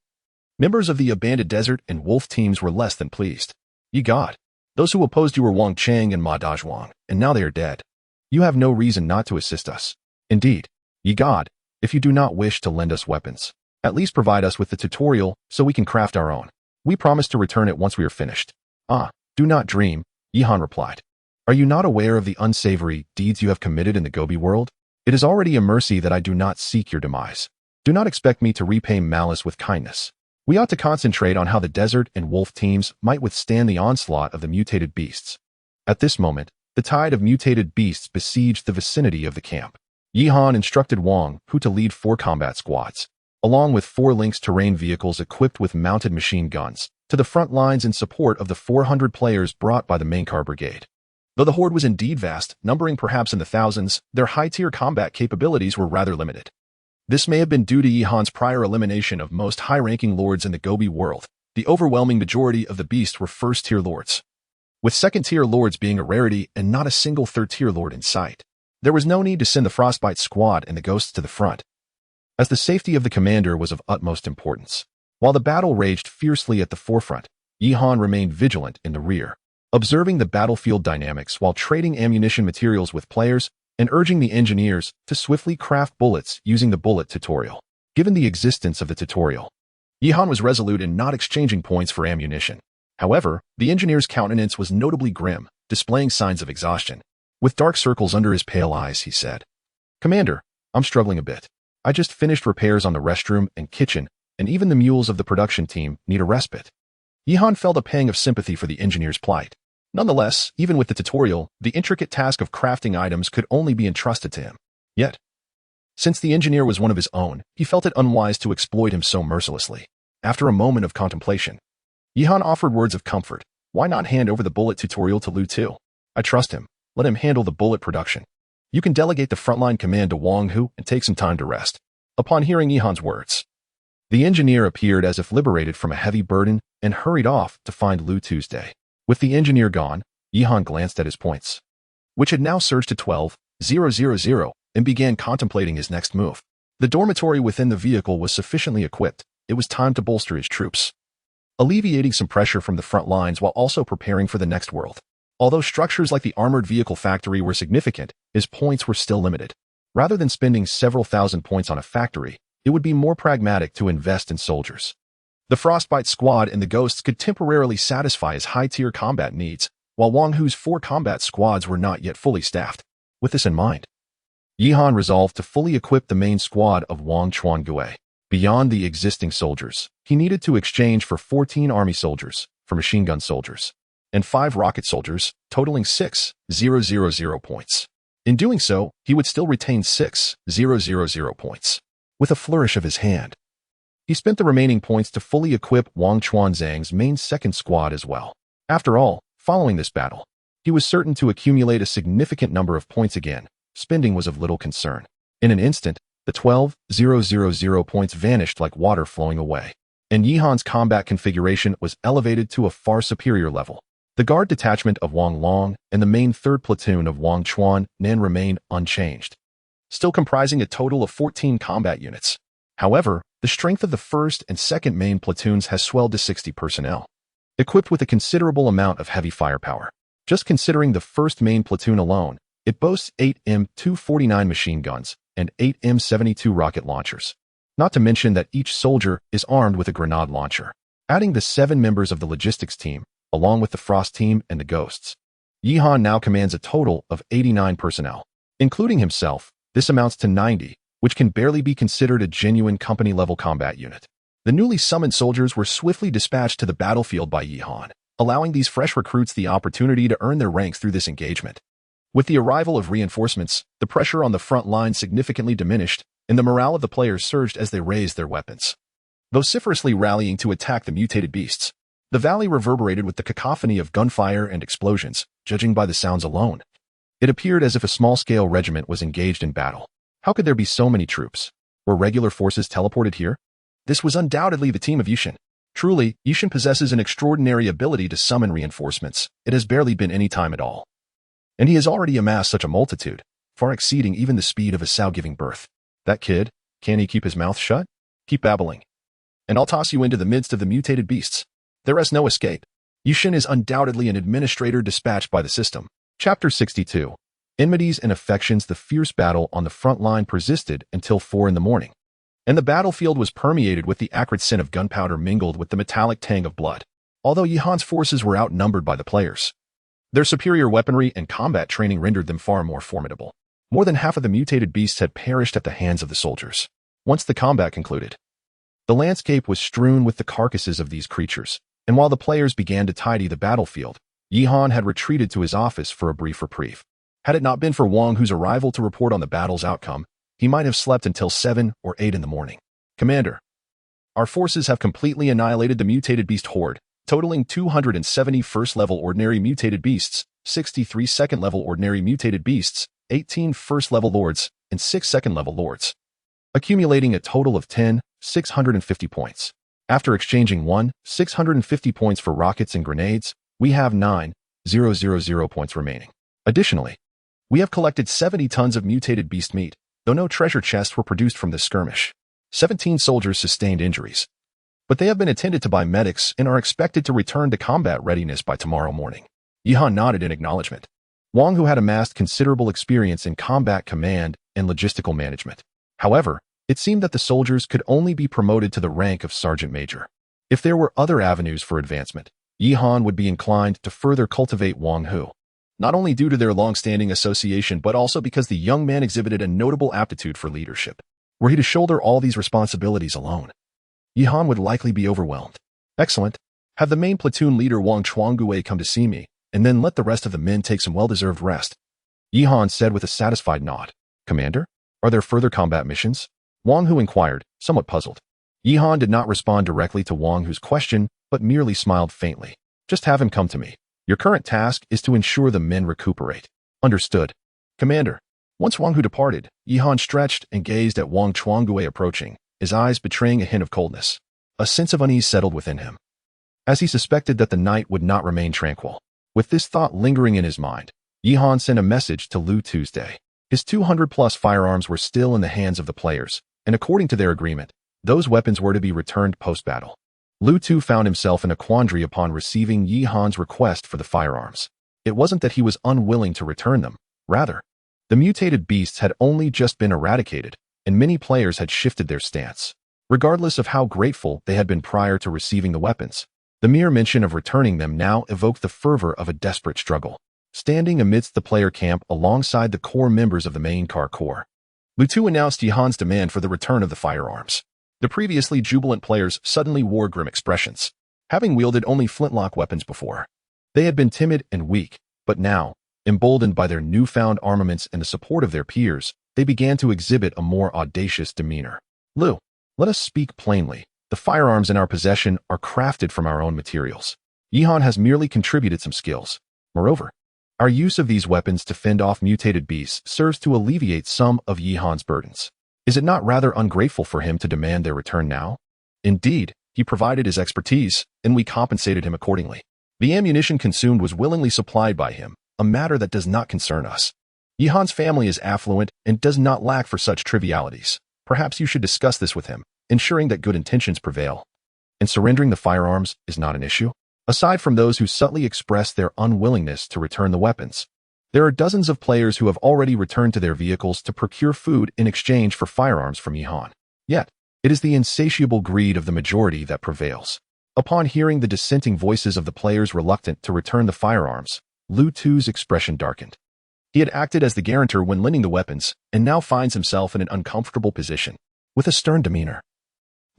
Speaker 1: members of the abandoned desert and wolf teams were less than pleased. Ye God, those who opposed you were Wang Chang and Ma Dazhuang, and now they are dead. You have no reason not to assist us. Indeed, Ye God, if you do not wish to lend us weapons, at least provide us with the tutorial so we can craft our own. We promise to return it once we are finished. Ah, do not dream, Yihan replied. Are you not aware of the unsavory deeds you have committed in the Gobi world? It is already a mercy that I do not seek your demise. Do not expect me to repay malice with kindness. We ought to concentrate on how the desert and wolf teams might withstand the onslaught of the mutated beasts. At this moment, the tide of mutated beasts besieged the vicinity of the camp. Yihan instructed Wang Hu to lead 4 combat squads, along with 4 Lynx terrain vehicles equipped with mounted machine guns, to the front lines in support of the 400 players brought by the main car brigade. Though the horde was indeed vast, numbering perhaps in the thousands, their high-tier combat capabilities were rather limited. This may have been due to Yihan's prior elimination of most high-ranking lords in the Gobi world. The overwhelming majority of the beasts were first-tier lords, with second-tier lords being a rarity and not a single third-tier lord in sight. There was no need to send the Frostbite squad and the ghosts to the front, as the safety of the commander was of utmost importance. While the battle raged fiercely at the forefront, Yihan remained vigilant in the rear, observing the battlefield dynamics while trading ammunition materials with players and urging the engineers to swiftly craft bullets using the bullet tutorial. Given the existence of the tutorial, Yihan was resolute in not exchanging points for ammunition. However, the engineer's countenance was notably grim, displaying signs of exhaustion. With dark circles under his pale eyes, he said, "Commander, I'm struggling a bit. I just finished repairs on the restroom and kitchen, and even the mules of the production team need a respite." Yihan felt a pang of sympathy for the engineer's plight. Nonetheless, even with the tutorial, the intricate task of crafting items could only be entrusted to him. Yet, since the engineer was one of his own, he felt it unwise to exploit him so mercilessly. After a moment of contemplation, Yihan offered words of comfort. Why not hand over the bullet tutorial to Lu Tu? I trust him. Let him handle the bullet production. You can delegate the frontline command to Wang Hu and take some time to rest. Upon hearing Yihan's words, the engineer appeared as if liberated from a heavy burden and hurried off to find Lu Tu's day. With the engineer gone, Yihan glanced at his points, which had now surged to 12,000, and began contemplating his next move. The dormitory within the vehicle was sufficiently equipped. It was time to bolster his troops, alleviating some pressure from the front lines while also preparing for the next world. Although structures like the armored vehicle factory were significant, his points were still limited. Rather than spending several thousand points on a factory, it would be more pragmatic to invest in soldiers. The Frostbite squad and the Ghosts could temporarily satisfy his high-tier combat needs, while Wang Hu's 4 combat squads were not yet fully staffed. With this in mind, Yihan resolved to fully equip the main squad of Wang Chuangui. Beyond the existing soldiers, he needed to exchange for 14 army soldiers for machine gun soldiers. and 5 rocket soldiers, totaling 6,000 points. In doing so, he would still retain 6,000 points. With a flourish of his hand, he spent the remaining points to fully equip Wang Chuanzang's main second squad as well. After all, following this battle, he was certain to accumulate a significant number of points again. Spending was of little concern. In an instant, the 12,000 points vanished like water flowing away, and Yihan's combat configuration was elevated to a far superior level. The guard detachment of Wang Long and the main 3rd platoon of Wang Chuan Nan remained unchanged, still comprising a total of 14 combat units. However, the strength of the 1st and 2nd main platoons has swelled to 60 personnel, equipped with a considerable amount of heavy firepower. Just considering the 1st main platoon alone, it boasts 8 M249 machine guns and 8 M72 rocket launchers. Not to mention that each soldier is armed with a grenade launcher. Adding the 7 members of the logistics team, along with the Frost team and the Ghosts, Yihan now commands a total of 89 personnel. Including himself, this amounts to 90, which can barely be considered a genuine company-level combat unit. The newly summoned soldiers were swiftly dispatched to the battlefield by Yihan, allowing these fresh recruits the opportunity to earn their ranks through this engagement. With the arrival of reinforcements, the pressure on the front line significantly diminished, and the morale of the players surged as they raised their weapons. Vociferously rallying to attack the mutated beasts, the valley reverberated with the cacophony of gunfire and explosions, judging by the sounds alone. It appeared as if a small-scale regiment was engaged in battle. How could there be so many troops? Were regular forces teleported here? This was undoubtedly the team of Yushin. Truly, Yushin possesses an extraordinary ability to summon reinforcements. It has barely been any time at all, and he has already amassed such a multitude, far exceeding even the speed of a sow giving birth. That kid, can he keep his mouth shut? Keep babbling, and I'll toss you into the midst of the mutated beasts. There is no escape. Yushin is undoubtedly an administrator dispatched by the system. Chapter 62. Enmities and affections. The fierce battle on the front line persisted until 4 in the morning, and the battlefield was permeated with the acrid scent of gunpowder mingled with the metallic tang of blood. Although Yihan's forces were outnumbered by the players, their superior weaponry and combat training rendered them far more formidable. More than half of the mutated beasts had perished at the hands of the soldiers. Once the combat concluded, the landscape was strewn with the carcasses of these creatures, and while the players began to tidy the battlefield, Yihan had retreated to his office for a brief reprieve. Had it not been for Wang Hu's arrival to report on the battle's outcome, he might have slept until 7 or 8 in the morning. Commander, our forces have completely annihilated the mutated beast horde, totaling 270 first-level ordinary mutated beasts, 63 second-level ordinary mutated beasts, 18 first-level lords, and 6 second-level lords, accumulating a total of 10,650 points. After exchanging 1,650 points for rockets and grenades, we have 9,000 points remaining. Additionally, we have collected 70 tons of mutated beast meat, though no treasure chests were produced from this skirmish. 17 soldiers sustained injuries, but they have been attended to by medics and are expected to return to combat readiness by tomorrow morning. Yihan nodded in acknowledgement. Wang Hu had amassed considerable experience in combat command and logistical management. However, it seemed that the soldiers could only be promoted to the rank of sergeant major. If there were other avenues for advancement, Yihan would be inclined to further cultivate Wang Hu, not only due to their long-standing association but also because the young man exhibited a notable aptitude for leadership. Were he to shoulder all these responsibilities alone, Yihan would likely be overwhelmed. Excellent. Have the main platoon leader Wang Chuangue come to see me, and then let the rest of the men take some well-deserved rest, Yihan said with a satisfied nod. Commander, are there further combat missions? Wang Hu inquired, somewhat puzzled. Yihan did not respond directly to Wang Hu's question, but merely smiled faintly. Just have him come to me. Your current task is to ensure the men recuperate. Understood. Commander. Once Wang Hu departed, Yihan stretched and gazed at Wang Chuangue approaching, his eyes betraying a hint of coldness. A sense of unease settled within him, as he suspected that the night would not remain tranquil. With this thought lingering in his mind, Yihan sent a message to Lu Tuesday. His 200-plus firearms were still in the hands of the players, and according to their agreement, those weapons were to be returned post-battle. Lu Tu found himself in a quandary upon receiving Yihan's request for the firearms. It wasn't that he was unwilling to return them. Rather, the mutated beasts had only just been eradicated, and many players had shifted their stance. Regardless of how grateful they had been prior to receiving the weapons, the mere mention of returning them now evoked the fervor of a desperate struggle. Standing amidst the player camp alongside the core members of the main car corps, Lu Tu announced Yihan's demand for the return of the firearms. The previously jubilant players suddenly wore grim expressions, having wielded only flintlock weapons before. They had been timid and weak, but now, emboldened by their newfound armaments and the support of their peers, they began to exhibit a more audacious demeanor. Lu, let us speak plainly. The firearms in our possession are crafted from our own materials. Yihan has merely contributed some skills. Moreover, our use of these weapons to fend off mutated beasts serves to alleviate some of Yihan's burdens. Is it not rather ungrateful for him to demand their return now? Indeed, he provided his expertise, and we compensated him accordingly. The ammunition consumed was willingly supplied by him, a matter that does not concern us. Yihan's family is affluent and does not lack for such trivialities. Perhaps you should discuss this with him, ensuring that good intentions prevail. And surrendering the firearms is not an issue. Aside from those who subtly express their unwillingness to return the weapons, there are dozens of players who have already returned to their vehicles to procure food in exchange for firearms from Yihan. Yet, it is the insatiable greed of the majority that prevails. Upon hearing the dissenting voices of the players reluctant to return the firearms, Lu Tu's expression darkened. He had acted as the guarantor when lending the weapons, and now finds himself in an uncomfortable position. With a stern demeanor,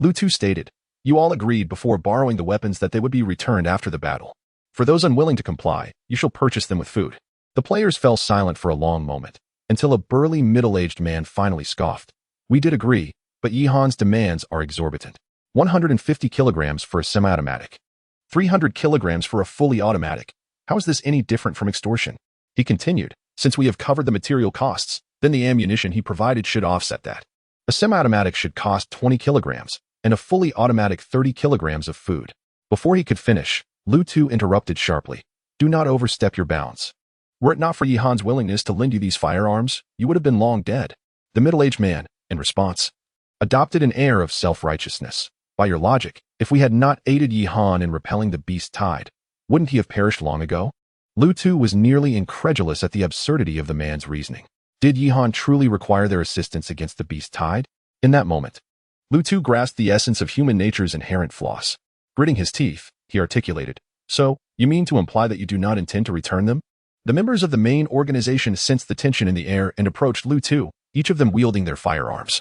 Speaker 1: Lu Tu stated, "You all agreed before borrowing the weapons that they would be returned after the battle. For those unwilling to comply, you shall purchase them with food." The players fell silent for a long moment, until a burly middle-aged man finally scoffed. "We did agree, but Yihan's demands are exorbitant. 150 kilograms for a semi-automatic. 300 kilograms for a fully automatic. How is this any different from extortion?" He continued, "Since we have covered the material costs, then the ammunition he provided should offset that. A semi-automatic should cost 20 kilograms, and a fully automatic 30 kilograms of food." Before he could finish, Lu Tu interrupted sharply, "Do not overstep your bounds. Were it not for Yihan's willingness to lend you these firearms, you would have been long dead." The middle-aged man, in response, adopted an air of self-righteousness. "By your logic, if we had not aided Yihan in repelling the beast tide, wouldn't he have perished long ago?" Lu Tu was nearly incredulous at the absurdity of the man's reasoning. Did Yihan truly require their assistance against the beast tide? In that moment, Lu Tu grasped the essence of human nature's inherent flaws. Gritting his teeth, he articulated, "So, you mean to imply that you do not intend to return them?" The members of the main organization sensed the tension in the air and approached Lu Tu, each of them wielding their firearms.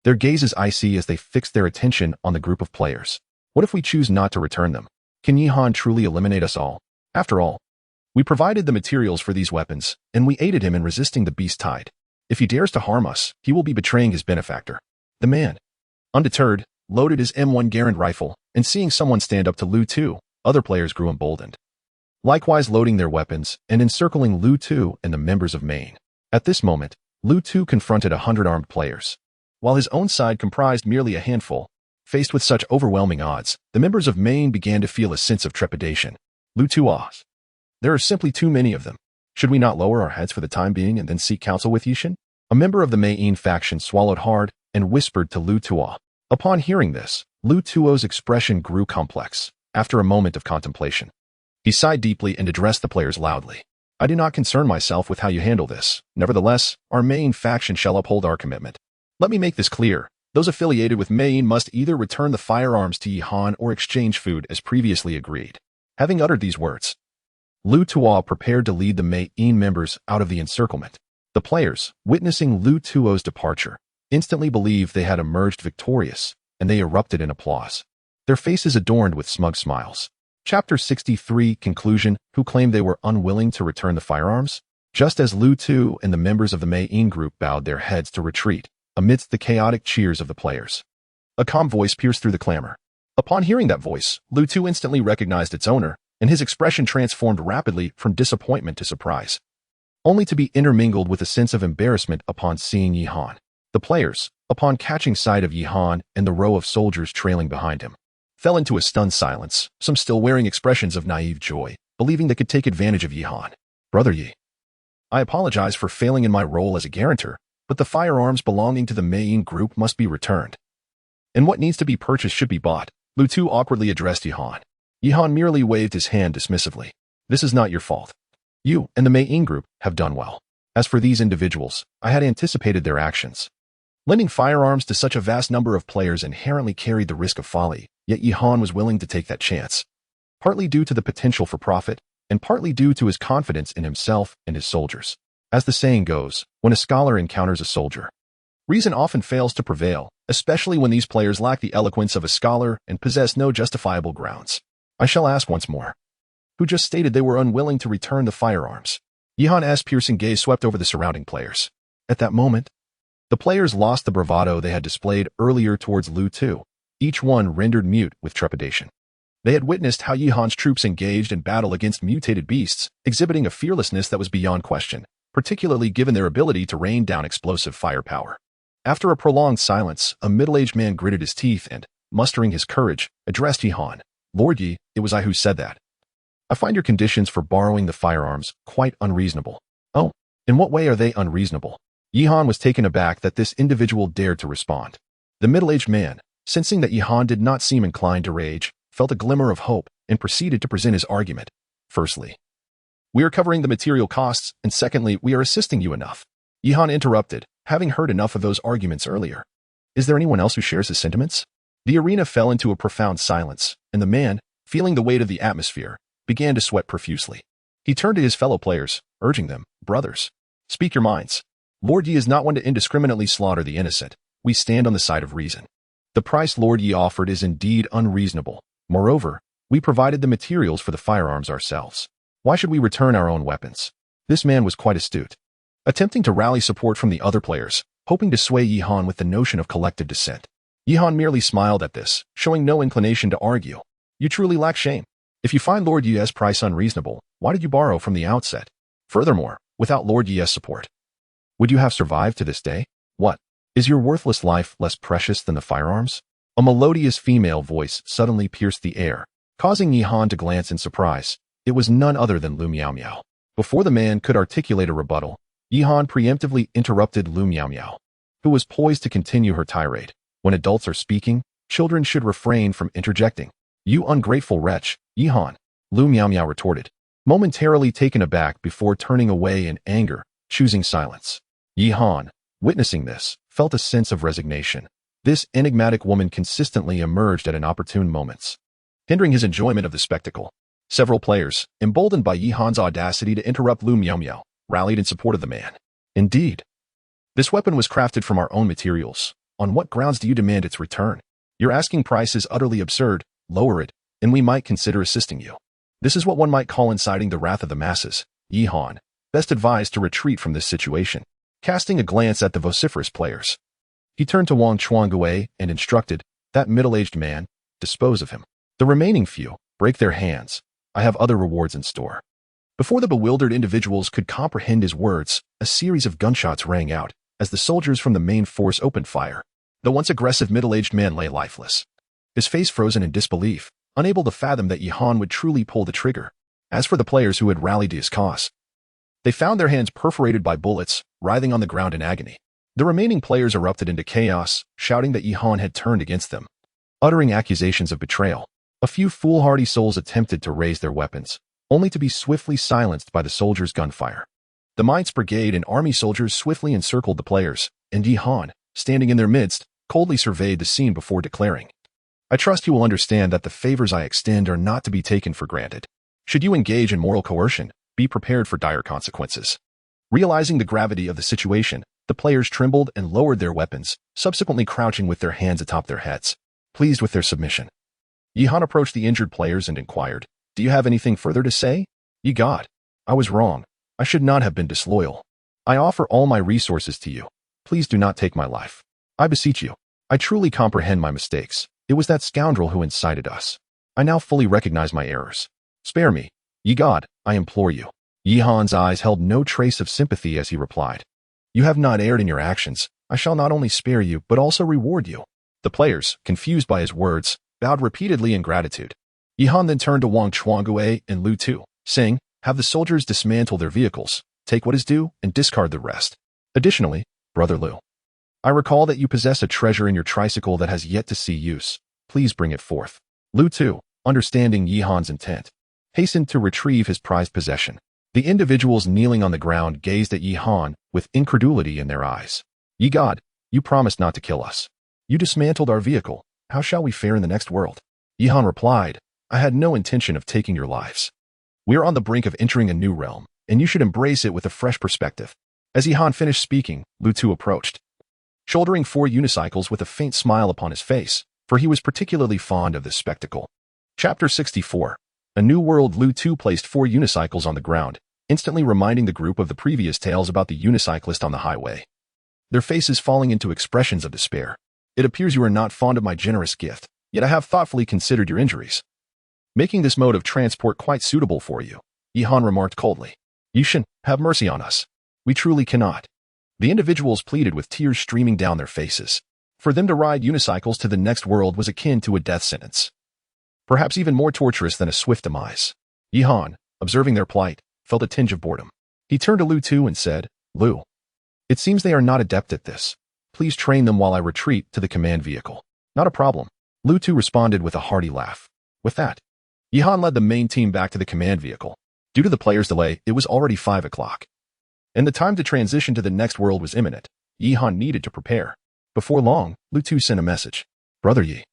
Speaker 1: Their gazes icy as they fixed their attention on the group of players. What if we choose not to return them? Can Yihan truly eliminate us all? After all, we provided the materials for these weapons, and we aided him in resisting the beast tide. If he dares to harm us, he will be betraying his benefactor. The man, undeterred, loaded his M1 Garand rifle, and seeing someone stand up to Lu Tu, other players grew emboldened, likewise loading their weapons and encircling Lu Tu and the members of Maine. At this moment, Lu Tu confronted 100 armed players. While his own side comprised merely a handful, faced with such overwhelming odds, the members of Maine began to feel a sense of trepidation. Lu Tu asked, "There are simply too many of them. Should we not lower our heads for the time being and then seek counsel with Yishin?" A member of the Maine faction swallowed hard and whispered to Lu Tuo. Upon hearing this, Lu Tuo's expression grew complex. After a moment of contemplation, he sighed deeply and addressed the players loudly. "I do not concern myself with how you handle this. Nevertheless, our Maine faction shall uphold our commitment. Let me make this clear. Those affiliated with Maine must either return the firearms to Yihan or exchange food as previously agreed." Having uttered these words, Lu Tuo prepared to lead the Maine members out of the encirclement. The players, witnessing Lu Tuo's departure, instantly believed they had emerged victorious, and they erupted in applause, their faces adorned with smug smiles. Chapter 63 Conclusion. Who claimed they were unwilling to return the firearms? Just as Lu Tu and the members of the Maine group bowed their heads to retreat, amidst the chaotic cheers of the players, a calm voice pierced through the clamor. Upon hearing that voice, Lu Tu instantly recognized its owner, and his expression transformed rapidly from disappointment to surprise, only to be intermingled with a sense of embarrassment upon seeing Yihan. The players, upon catching sight of Yihan and the row of soldiers trailing behind him, fell into a stunned silence, some still wearing expressions of naive joy, believing they could take advantage of Yihan. "Brother Yi, I apologize for failing in my role as a guarantor, but the firearms belonging to the Maine group must be returned. And what needs to be purchased should be bought." Lu Tu awkwardly addressed Yihan. Yihan merely waved his hand dismissively. "This is not your fault. You and the Maine group have done well. As for these individuals, I had anticipated their actions. Lending firearms to such a vast number of players inherently carried the risk of folly, yet Yihan was willing to take that chance, partly due to the potential for profit, and partly due to his confidence in himself and his soldiers. As the saying goes, when a scholar encounters a soldier, reason often fails to prevail, especially when these players lack the eloquence of a scholar and possess no justifiable grounds. I shall ask once more. who just stated they were unwilling to return the firearms. Yihan's piercing gaze swept over the surrounding players. At that moment, the players lost the bravado they had displayed earlier towards Lu Tu, each one rendered mute with trepidation. They had witnessed how Yihan's troops engaged in battle against mutated beasts, exhibiting a fearlessness that was beyond question, particularly given their ability to rain down explosive firepower. After a prolonged silence, a middle-aged man gritted his teeth and, mustering his courage, addressed Yihan. "Lord Yi, it was I who said that. I find your conditions for borrowing the firearms quite unreasonable." "Oh, in what way are they unreasonable?" Yihan was taken aback that this individual dared to respond. The middle-aged man, sensing that Yihan did not seem inclined to rage, felt a glimmer of hope and proceeded to present his argument. "Firstly, we are covering the material costs, and secondly, we are assisting you enough." Yihan interrupted, having heard enough of those arguments earlier. "Is there anyone else who shares his sentiments?" The arena fell into a profound silence, and the man, feeling the weight of the atmosphere, began to sweat profusely. He turned to his fellow players, urging them, "Brothers, speak your minds. Lord Yi is not one to indiscriminately slaughter the innocent. We stand on the side of reason. The price Lord Yi offered is indeed unreasonable. Moreover, we provided the materials for the firearms ourselves. Why should we return our own weapons?" This man was quite astute, attempting to rally support from the other players, hoping to sway Yihan with the notion of collective dissent. Yihan merely smiled at this, showing no inclination to argue. "You truly lack shame. If you find Lord Yi's price unreasonable, why did you borrow from the outset? Furthermore, without Lord Yi's support, would you have survived to this day? What? Is your worthless life less precious than the firearms?" A melodious female voice suddenly pierced the air, causing Yihan to glance in surprise. It was none other than Lu Miao Miao. Before the man could articulate a rebuttal, Yihan preemptively interrupted Lu Miao Miao, who was poised to continue her tirade. "When adults are speaking, children should refrain from interjecting." "You ungrateful wretch, Yihan," Lu Miao Miao retorted, momentarily taken aback before turning away in anger, choosing silence. Yihan, witnessing this, felt a sense of resignation. This enigmatic woman consistently emerged at inopportune moments, hindering his enjoyment of the spectacle. Several players, emboldened by Yihan's audacity to interrupt Lu Miao Miao, rallied in support of the man. "Indeed, this weapon was crafted from our own materials. On what grounds do you demand its return? Your asking price is utterly absurd. Lower it, and we might consider assisting you." This is what one might call inciting the wrath of the masses. Yihan, best advised to retreat from this situation. Casting a glance at the vociferous players, he turned to Wang Chuangue and instructed, "That middle-aged man, dispose of him. The remaining few, break their hands. I have other rewards in store." Before the bewildered individuals could comprehend his words, a series of gunshots rang out as the soldiers from the main force opened fire. The once aggressive middle-aged man lay lifeless, his face frozen in disbelief, unable to fathom that Yihan would truly pull the trigger. As for the players who had rallied to his cause, they found their hands perforated by bullets, writhing on the ground in agony. The remaining players erupted into chaos, shouting that Yihan had turned against them, uttering accusations of betrayal. A few foolhardy souls attempted to raise their weapons, only to be swiftly silenced by the soldiers' gunfire. The Mainz Brigade and army soldiers swiftly encircled the players, and Yihan, standing in their midst, coldly surveyed the scene before declaring, "I trust you will understand that the favors I extend are not to be taken for granted. Should you engage in moral coercion, be prepared for dire consequences." Realizing the gravity of the situation, the players trembled and lowered their weapons, subsequently crouching with their hands atop their heads. Pleased with their submission, Yihan approached the injured players and inquired, "Do you have anything further to say?" "Ye God, I was wrong. I should not have been disloyal. I offer all my resources to you. Please do not take my life. I beseech you. I truly comprehend my mistakes. It was that scoundrel who incited us. I now fully recognize my errors. Spare me. Ye God, I implore you." Yihan's eyes held no trace of sympathy as he replied, "You have not erred in your actions. I shall not only spare you, but also reward you." The players, confused by his words, bowed repeatedly in gratitude. Yihan then turned to Wang Chuangue and Lu Tu, saying, "Have the soldiers dismantle their vehicles, take what is due, and discard the rest. Additionally, Brother Lu, I recall that you possess a treasure in your tricycle that has yet to see use. Please bring it forth." Lu Tu, understanding Yihan's intent, hastened to retrieve his prized possession. The individuals kneeling on the ground gazed at Yihan with incredulity in their eyes. "Ye God, you promised not to kill us. You dismantled our vehicle. How shall we fare in the next world?" Yihan replied, "I had no intention of taking your lives. We are on the brink of entering a new realm, and you should embrace it with a fresh perspective." As Yihan finished speaking, Lu Tu approached, shouldering 4 unicycles with a faint smile upon his face, for he was particularly fond of this spectacle. Chapter 64. A new world. Lu Tu placed 4 unicycles on the ground, instantly reminding the group of the previous tales about the unicyclist on the highway. Their faces falling into expressions of despair. It appears you are not fond of my generous gift, yet I have thoughtfully considered your injuries, making this mode of transport quite suitable for you, Yihan remarked coldly. You should have mercy on us. We truly cannot. The individuals pleaded with tears streaming down their faces. For them to ride unicycles to the next world was akin to a death sentence, perhaps even more torturous than a swift demise. Yihan, observing their plight, felt a tinge of boredom. He turned to Lu Tu and said, Lu, it seems they are not adept at this. Please train them while I retreat to the command vehicle. Not a problem. Lu Tu responded with a hearty laugh. With that, Yihan led the main team back to the command vehicle. Due to the player's delay, it was already 5 o'clock, and the time to transition to the next world was imminent. Yihan needed to prepare. Before long, Lu Tu sent a message. Brother Yi,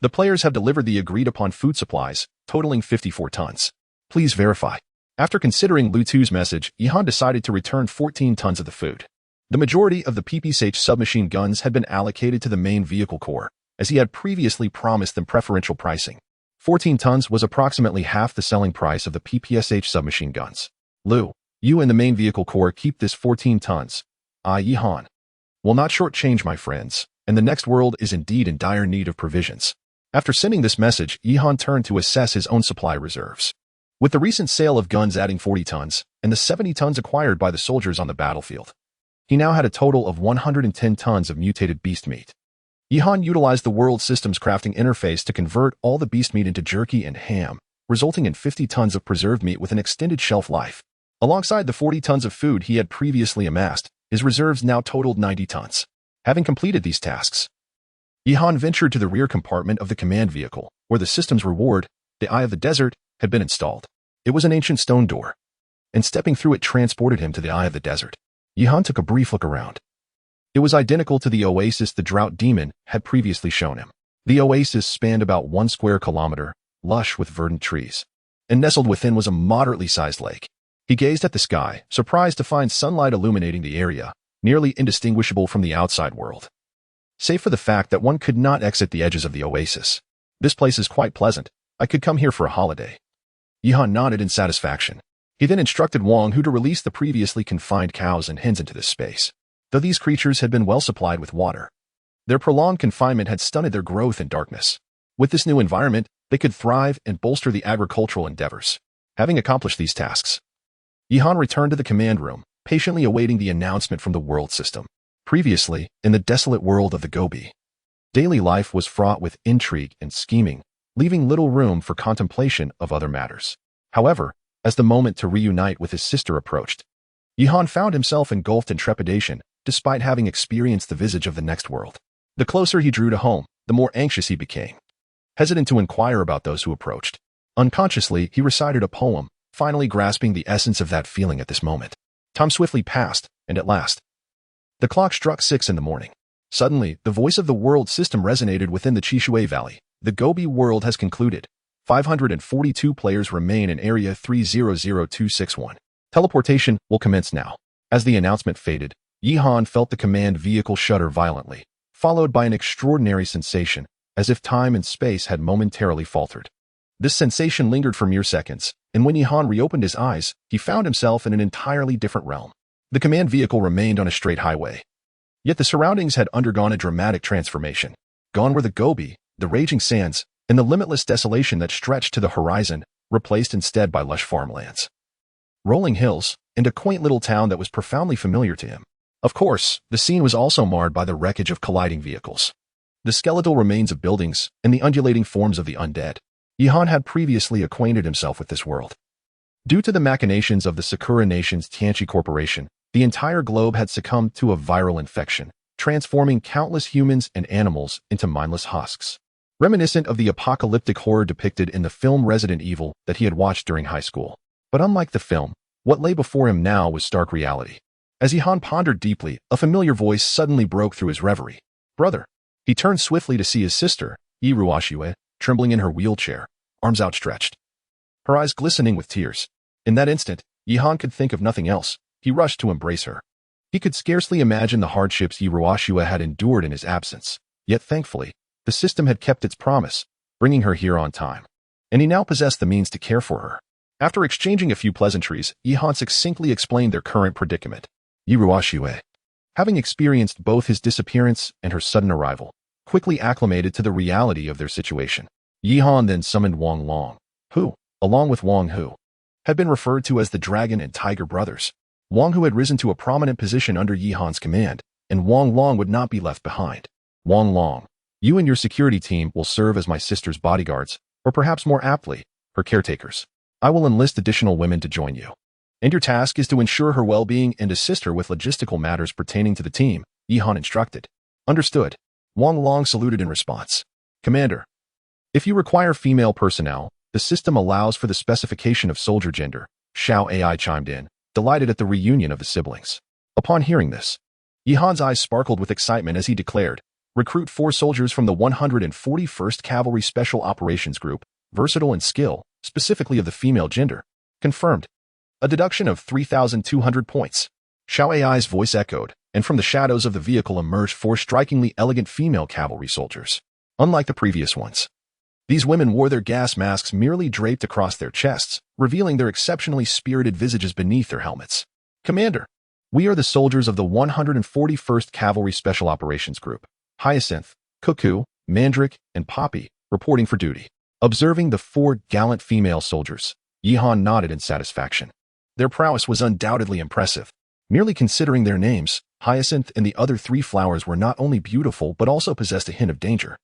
Speaker 1: the players have delivered the agreed-upon food supplies, totaling 54 tons. Please verify. After considering Lu Tu's message, Yihan decided to return 14 tons of the food. The majority of the PPSH submachine guns had been allocated to the main vehicle core, as he had previously promised them preferential pricing. 14 tons was approximately half the selling price of the PPSH submachine guns. Lu, you and the main vehicle core keep this 14 tons. I, Yihan, will not shortchange my friends, and the next world is indeed in dire need of provisions. After sending this message, Yihan turned to assess his own supply reserves. With the recent sale of guns adding 40 tons, and the 70 tons acquired by the soldiers on the battlefield, he now had a total of 110 tons of mutated beast meat. Yihan utilized the world system's crafting interface to convert all the beast meat into jerky and ham, resulting in 50 tons of preserved meat with an extended shelf life. Alongside the 40 tons of food he had previously amassed, his reserves now totaled 90 tons. Having completed these tasks, Yihan ventured to the rear compartment of the command vehicle, where the system's reward, the Eye of the Desert, had been installed. It was an ancient stone door, and stepping through it transported him to the Eye of the Desert. Yihan took a brief look around. It was identical to the oasis the drought demon had previously shown him. The oasis spanned about 1 square kilometer, lush with verdant trees, and nestled within was a moderately sized lake. He gazed at the sky, surprised to find sunlight illuminating the area, nearly indistinguishable from the outside world, save for the fact that one could not exit the edges of the oasis. This place is quite pleasant. I could come here for a holiday. Yihan nodded in satisfaction. He then instructed Wang Hu to release the previously confined cows and hens into this space. Though these creatures had been well supplied with water, their prolonged confinement had stunted their growth in darkness. With this new environment, they could thrive and bolster the agricultural endeavors. Having accomplished these tasks, Yihan returned to the command room, patiently awaiting the announcement from the world system. Previously, in the desolate world of the Gobi, daily life was fraught with intrigue and scheming, leaving little room for contemplation of other matters. However, as the moment to reunite with his sister approached, Yihan found himself engulfed in trepidation, despite having experienced the visage of the next world. The closer he drew to home, the more anxious he became, hesitant to inquire about those who approached. Unconsciously, he recited a poem, finally grasping the essence of that feeling at this moment. Time swiftly passed, and at last, the clock struck 6 in the morning. Suddenly, the voice of the world system resonated within the Chishui Valley. The Gobi world has concluded. 542 players remain in Area 300261. Teleportation will commence now. As the announcement faded, Yihan felt the command vehicle shudder violently, followed by an extraordinary sensation, as if time and space had momentarily faltered. This sensation lingered for mere seconds, and when Yihan reopened his eyes, he found himself in an entirely different realm. The command vehicle remained on a straight highway, yet the surroundings had undergone a dramatic transformation. Gone were the Gobi, the raging sands, and the limitless desolation that stretched to the horizon, replaced instead by lush farmlands, rolling hills, and a quaint little town that was profoundly familiar to him. Of course, the scene was also marred by the wreckage of colliding vehicles, the skeletal remains of buildings, and the undulating forms of the undead. Yihan had previously acquainted himself with this world. Due to the machinations of the Sakura Nation's Tianchi Corporation, the entire globe had succumbed to a viral infection, transforming countless humans and animals into mindless husks, reminiscent of the apocalyptic horror depicted in the film Resident Evil that he had watched during high school. But unlike the film, what lay before him now was stark reality. As Yihan pondered deeply, a familiar voice suddenly broke through his reverie. Brother. He turned swiftly to see his sister, Iruashue, trembling in her wheelchair, arms outstretched, her eyes glistening with tears. In that instant, Yihan could think of nothing else. He rushed to embrace her. He could scarcely imagine the hardships Iruashue had endured in his absence, yet thankfully, the system had kept its promise, bringing her here on time. and he now possessed the means to care for her. After exchanging a few pleasantries, Yihan succinctly explained their current predicament. Yiruashue, having experienced both his disappearance and her sudden arrival, quickly acclimated to the reality of their situation. Yihan then summoned Wang Long, who, along with Wang Hu, had been referred to as the Dragon and Tiger brothers. Wang Hu had risen to a prominent position under Yihan's command, and Wang Long would not be left behind. Wang Long, you and your security team will serve as my sister's bodyguards, or perhaps more aptly, her caretakers. I will enlist additional women to join you. And your task is to ensure her well-being and assist her with logistical matters pertaining to the team, Yihan instructed. Understood. Wang Long saluted in response. Commander, if you require female personnel, the system allows for the specification of soldier gender, Xiao AI chimed in, delighted at the reunion of the siblings. Upon hearing this, Yihan's eyes sparkled with excitement as he declared, recruit 4 soldiers from the 141st Cavalry Special Operations Group, versatile in skill, specifically of the female gender. Confirmed. A deduction of 3,200 points. Xiao AI's voice echoed, and from the shadows of the vehicle emerged 4 strikingly elegant female cavalry soldiers. Unlike the previous ones, these women wore their gas masks merely draped across their chests, revealing their exceptionally spirited visages beneath their helmets. Commander, we are the soldiers of the 141st Cavalry Special Operations Group. Hyacinth, Cuckoo, Mandrake, and Poppy, reporting for duty. Observing the 4 gallant female soldiers, Yihan nodded in satisfaction. Their prowess was undoubtedly impressive. Merely considering their names, Hyacinth and the other 3 flowers were not only beautiful but also possessed a hint of danger.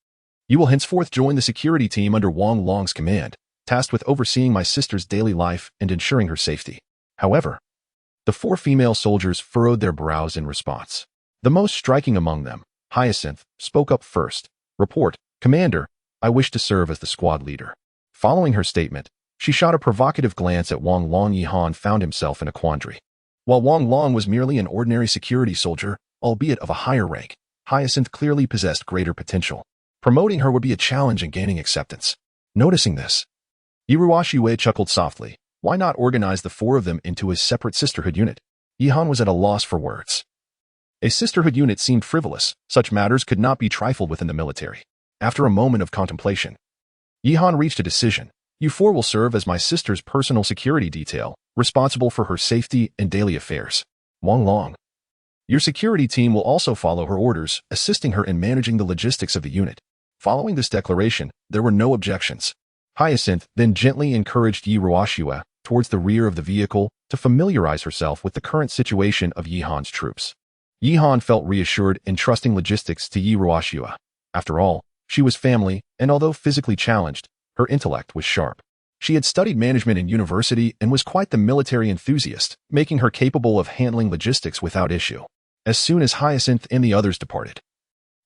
Speaker 1: You will henceforth join the security team under Wang Long's command, tasked with overseeing my sister's daily life and ensuring her safety. However, the 4 female soldiers furrowed their brows in response. The most striking among them, Hyacinth, spoke up first. Report, Commander, I wish to serve as the squad leader. Following her statement, she shot a provocative glance at Wang Long. Yihan found himself in a quandary. While Wang Long was merely an ordinary security soldier, albeit of a higher rank, Hyacinth clearly possessed greater potential. Promoting her would be a challenge in gaining acceptance. Noticing this, Yiruashue chuckled softly. Why not organize the 4 of them into a separate sisterhood unit? Yihan was at a loss for words. A sisterhood unit seemed frivolous. Such matters could not be trifled with in the military. After a moment of contemplation, Yihan reached a decision. You 4 will serve as my sister's personal security detail, responsible for her safety and daily affairs. Wang Long, your security team will also follow her orders, assisting her in managing the logistics of the unit. Following this declaration, there were no objections. Hyacinth then gently encouraged Yiruashue towards the rear of the vehicle to familiarize herself with the current situation of Yihan's troops. Yihan felt reassured in trusting logistics to Yiruashue. After all, she was family, and although physically challenged, her intellect was sharp. She had studied management in university and was quite the military enthusiast, making her capable of handling logistics without issue. As soon as Hyacinth and the others departed,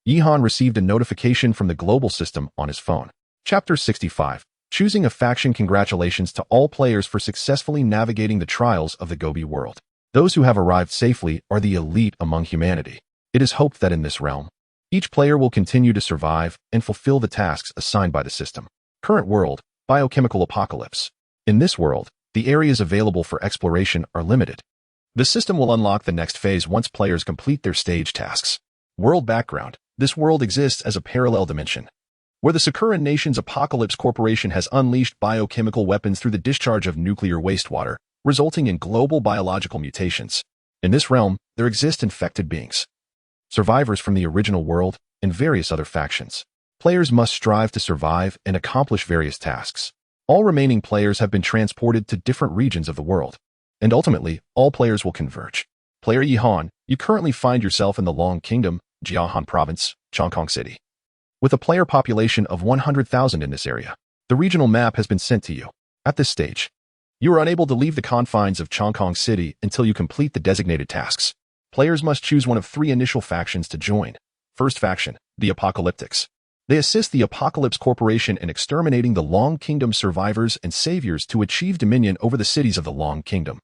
Speaker 1: Yihan received a notification from the global system on his phone. Chapter 65. Choosing a faction. Congratulations to all players for successfully navigating the trials of the Gobi world. Those who have arrived safely are the elite among humanity. It is hoped that in this realm, each player will continue to survive and fulfill the tasks assigned by the system. Current world, biochemical apocalypse. In this world, the areas available for exploration are limited. The system will unlock the next phase once players complete their stage tasks. World background. This world exists as a parallel dimension, where the Sakuran Nation's Apocalypse Corporation has unleashed biochemical weapons through the discharge of nuclear wastewater, resulting in global biological mutations. In this realm, there exist infected beings, survivors from the original world, and various other factions. Players must strive to survive and accomplish various tasks. All remaining players have been transported to different regions of the world, and ultimately, all players will converge. Player Yihan, you currently find yourself in the Long Kingdom, Jiahan Province, Chongqing City. With a player population of 100,000 in this area, the regional map has been sent to you. At this stage, you are unable to leave the confines of Chongqing City until you complete the designated tasks. Players must choose one of 3 initial factions to join. First faction, the Apocalyptics. They assist the Apocalypse Corporation in exterminating the Long Kingdom survivors and saviors to achieve dominion over the cities of the Long Kingdom.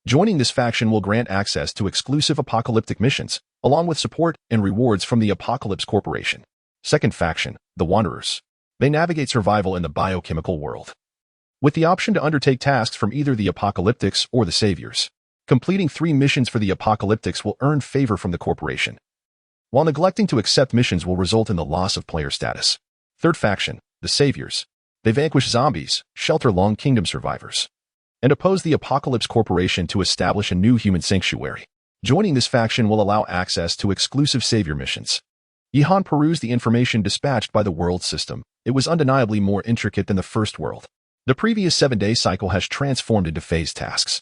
Speaker 1: Joining this faction will grant access to exclusive apocalyptic missions, along with support and rewards from the Apocalypse Corporation. Second faction, the Wanderers. They navigate survival in the biochemical world, with the option to undertake tasks from either the Apocalyptics or the Saviors. Completing 3 missions for the Apocalyptics will earn favor from the corporation, while neglecting to accept missions will result in the loss of player status. Third faction, the Saviors. They vanquish zombies, shelter Long Kingdom survivors, and oppose the Apocalypse Corporation to establish a new human sanctuary. Joining this faction will allow access to exclusive savior missions. Yihan perused the information dispatched by the world system. It was undeniably more intricate than the first world. The previous 7-day cycle has transformed into phase tasks,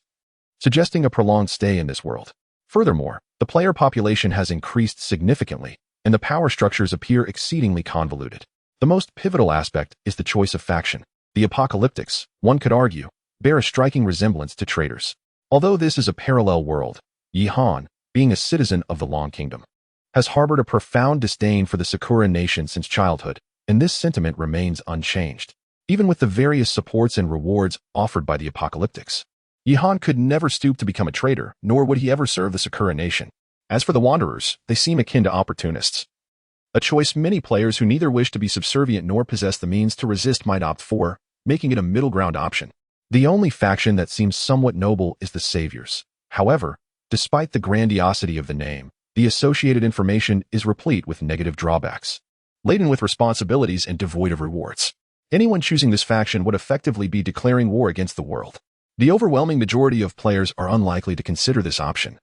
Speaker 1: suggesting a prolonged stay in this world. Furthermore, the player population has increased significantly, and the power structures appear exceedingly convoluted. The most pivotal aspect is the choice of faction. The Apocalyptics, one could argue, bear a striking resemblance to traitors. Although this is a parallel world, Yihan, being a citizen of the Long Kingdom, has harbored a profound disdain for the Sakura nation since childhood, and this sentiment remains unchanged. Even with the various supports and rewards offered by the Apocalyptics, Yihan could never stoop to become a traitor, nor would he ever serve the Sakura nation. As for the Wanderers, they seem akin to opportunists, a choice many players who neither wish to be subservient nor possess the means to resist might opt for, making it a middle ground option. The only faction that seems somewhat noble is the Saviors. However, despite the grandiosity of the name, the associated information is replete with negative drawbacks, laden with responsibilities and devoid of rewards. Anyone choosing this faction would effectively be declaring war against the world. The overwhelming majority of players are unlikely to consider this option,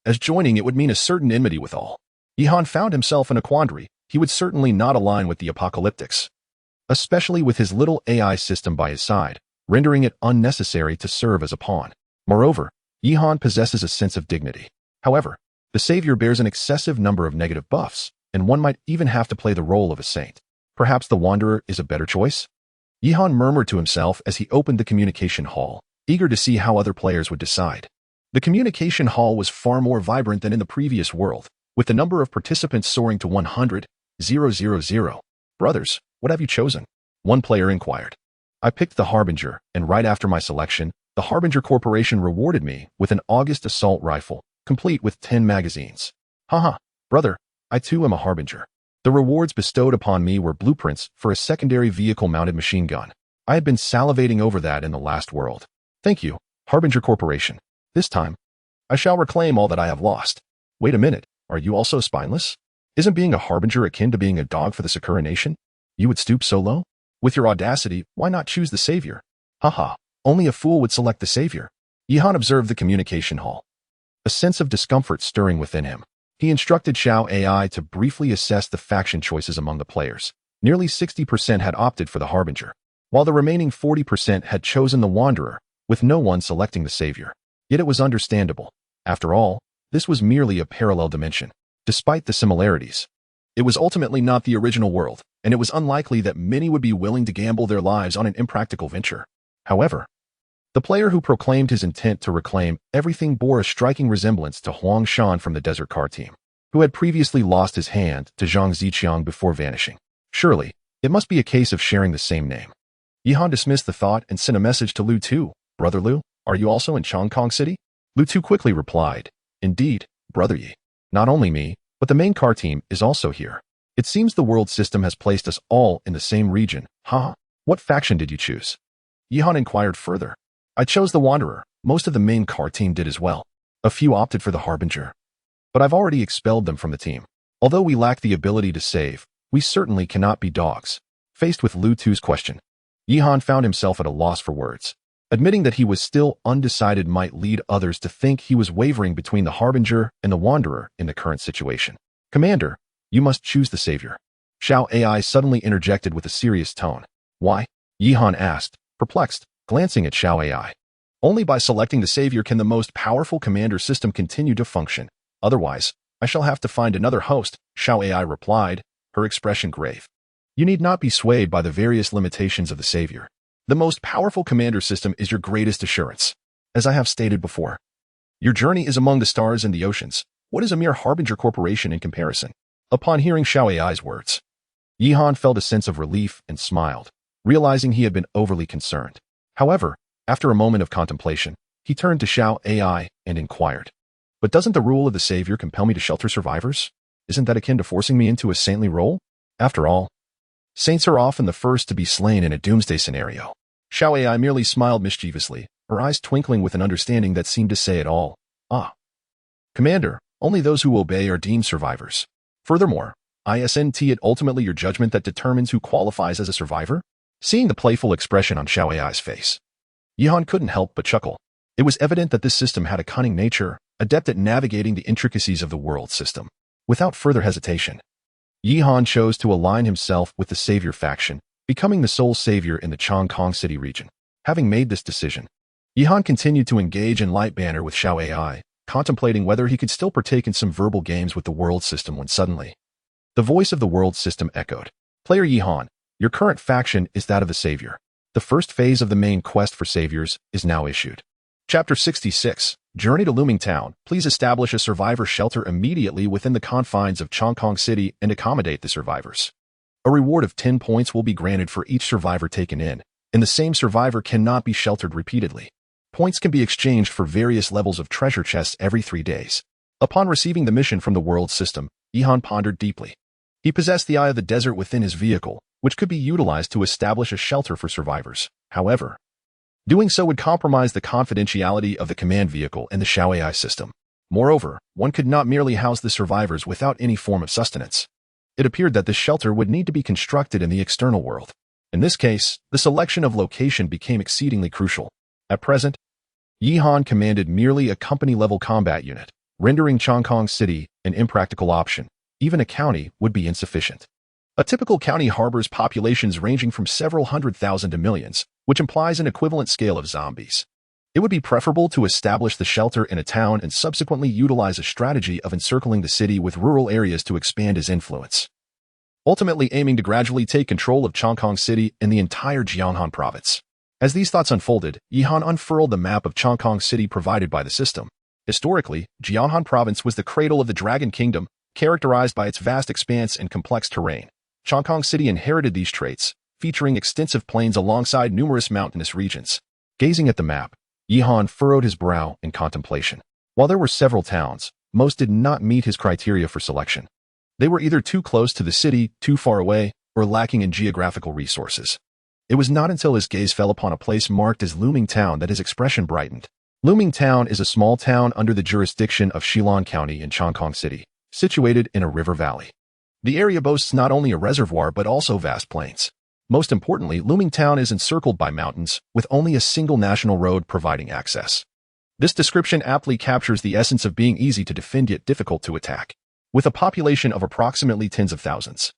Speaker 1: as joining it would mean a certain enmity with all. Yihan found himself in a quandary. He would certainly not align with the Apocalyptics, especially with his little AI system by his side, rendering it unnecessary to serve as a pawn. Moreover, Yihan possesses a sense of dignity. However, the Savior bears an excessive number of negative buffs, and one might even have to play the role of a saint. Perhaps the Wanderer is a better choice? Yihan murmured to himself as he opened the communication hall, eager to see how other players would decide. The communication hall was far more vibrant than in the previous world, with the number of participants soaring to 100,000. Brothers, what have you chosen? One player inquired. I picked the Harbinger, and right after my selection, the Harbinger Corporation rewarded me with an August assault rifle, complete with 10 magazines. Haha, brother, I too am a Harbinger. The rewards bestowed upon me were blueprints for a secondary vehicle-mounted machine gun. I had been salivating over that in the last world. Thank you, Harbinger Corporation. This time, I shall reclaim all that I have lost. Wait a minute, are you also spineless? Isn't being a Harbinger akin to being a dog for the Sakura nation? You would stoop so low? With your audacity, why not choose the Savior? Haha, only a fool would select the Savior. Yihan observed the communication hall, a sense of discomfort stirring within him. He instructed Xiao AI to briefly assess the faction choices among the players. Nearly 60% had opted for the Harbinger, while the remaining 40% had chosen the Wanderer, with no one selecting the Savior. Yet it was understandable. After all, this was merely a parallel dimension. Despite the similarities, it was ultimately not the original world, and it was unlikely that many would be willing to gamble their lives on an impractical venture. However, the player who proclaimed his intent to reclaim everything bore a striking resemblance to Huang Shan from the Desert Car team, who had previously lost his hand to Zhang Ziqiang before vanishing. Surely, it must be a case of sharing the same name. Yihan dismissed the thought and sent a message to Lu Tu. Brother Lu, are you also in Chongkong City? Lu Tu quickly replied, Indeed, Brother Yi. Not only me, but the main car team is also here. It seems the world system has placed us all in the same region. Huh? What faction did you choose? Yihan inquired further. I chose the Wanderer. Most of the main car team did as well. A few opted for the Harbinger, but I've already expelled them from the team. Although we lack the ability to save, we certainly cannot be dogs. Faced with Lu Tu's question, Yihan found himself at a loss for words. Admitting that he was still undecided might lead others to think he was wavering between the Harbinger and the Wanderer in the current situation. Commander, you must choose the Savior. Xiao AI suddenly interjected with a serious tone. Why? Yihan asked, perplexed, glancing at Xiao AI. Only by selecting the Savior can the most powerful commander system continue to function. Otherwise, I shall have to find another host, Xiao AI replied, her expression grave. You need not be swayed by the various limitations of the Savior. The most powerful commander system is your greatest assurance. As I have stated before, your journey is among the stars and the oceans. What is a mere Harbinger Corporation in comparison? Upon hearing Xiao AI's words, Yihan felt a sense of relief and smiled, realizing he had been overly concerned. However, after a moment of contemplation, he turned to Xiao AI and inquired, But doesn't the rule of the Savior compel me to shelter survivors? Isn't that akin to forcing me into a saintly role? After all, saints are often the first to be slain in a doomsday scenario. Xiao AI merely smiled mischievously, her eyes twinkling with an understanding that seemed to say it all. Ah. Commander, only those who obey are deemed survivors. Furthermore, isn't it ultimately your judgment that determines who qualifies as a survivor? Seeing the playful expression on Xiao Ai's face, Yihan couldn't help but chuckle. It was evident that this system had a cunning nature, adept at navigating the intricacies of the world system. Without further hesitation, Yihan chose to align himself with the savior faction, becoming the sole savior in the Chongqing City region. Having made this decision, Yihan continued to engage in light banter with Xiao Ai, contemplating whether he could still partake in some verbal games with the world system when suddenly, the voice of the world system echoed. Player Yihan, your current faction is that of the savior. The first phase of the main quest for saviors is now issued. Chapter 66, Journey to Looming Town. Please establish a survivor shelter immediately within the confines of Chongqing City and accommodate the survivors. A reward of 10 points will be granted for each survivor taken in, and the same survivor cannot be sheltered repeatedly. Points can be exchanged for various levels of treasure chests every 3 days. Upon receiving the mission from the world system, Yihan pondered deeply. He possessed the Eye of the Desert within his vehicle, which could be utilized to establish a shelter for survivors. However, doing so would compromise the confidentiality of the command vehicle and the Xiao Ai system. Moreover, one could not merely house the survivors without any form of sustenance. It appeared that this shelter would need to be constructed in the external world. In this case, the selection of location became exceedingly crucial. At present, Yihan commanded merely a company-level combat unit, rendering Chongqing City an impractical option. Even a county would be insufficient. A typical county harbors populations ranging from several 100,000 to millions, which implies an equivalent scale of zombies. It would be preferable to establish the shelter in a town and subsequently utilize a strategy of encircling the city with rural areas to expand his influence, ultimately aiming to gradually take control of Chongqing City and the entire Jianghan province. As these thoughts unfolded, Yihan unfurled the map of Chongqing City provided by the system. Historically, Jianghan province was the cradle of the Dragon Kingdom, characterized by its vast expanse and complex terrain. Chongqing City inherited these traits, featuring extensive plains alongside numerous mountainous regions. Gazing at the map, Yihan furrowed his brow in contemplation. While there were several towns, most did not meet his criteria for selection. They were either too close to the city, too far away, or lacking in geographical resources. It was not until his gaze fell upon a place marked as Looming Town that his expression brightened. Looming Town is a small town under the jurisdiction of Shilin County in Chongqing City, situated in a river valley. The area boasts not only a reservoir but also vast plains. Most importantly, Looming Town is encircled by mountains, with only a single national road providing access. This description aptly captures the essence of being easy to defend yet difficult to attack. With a population of approximately tens of thousands,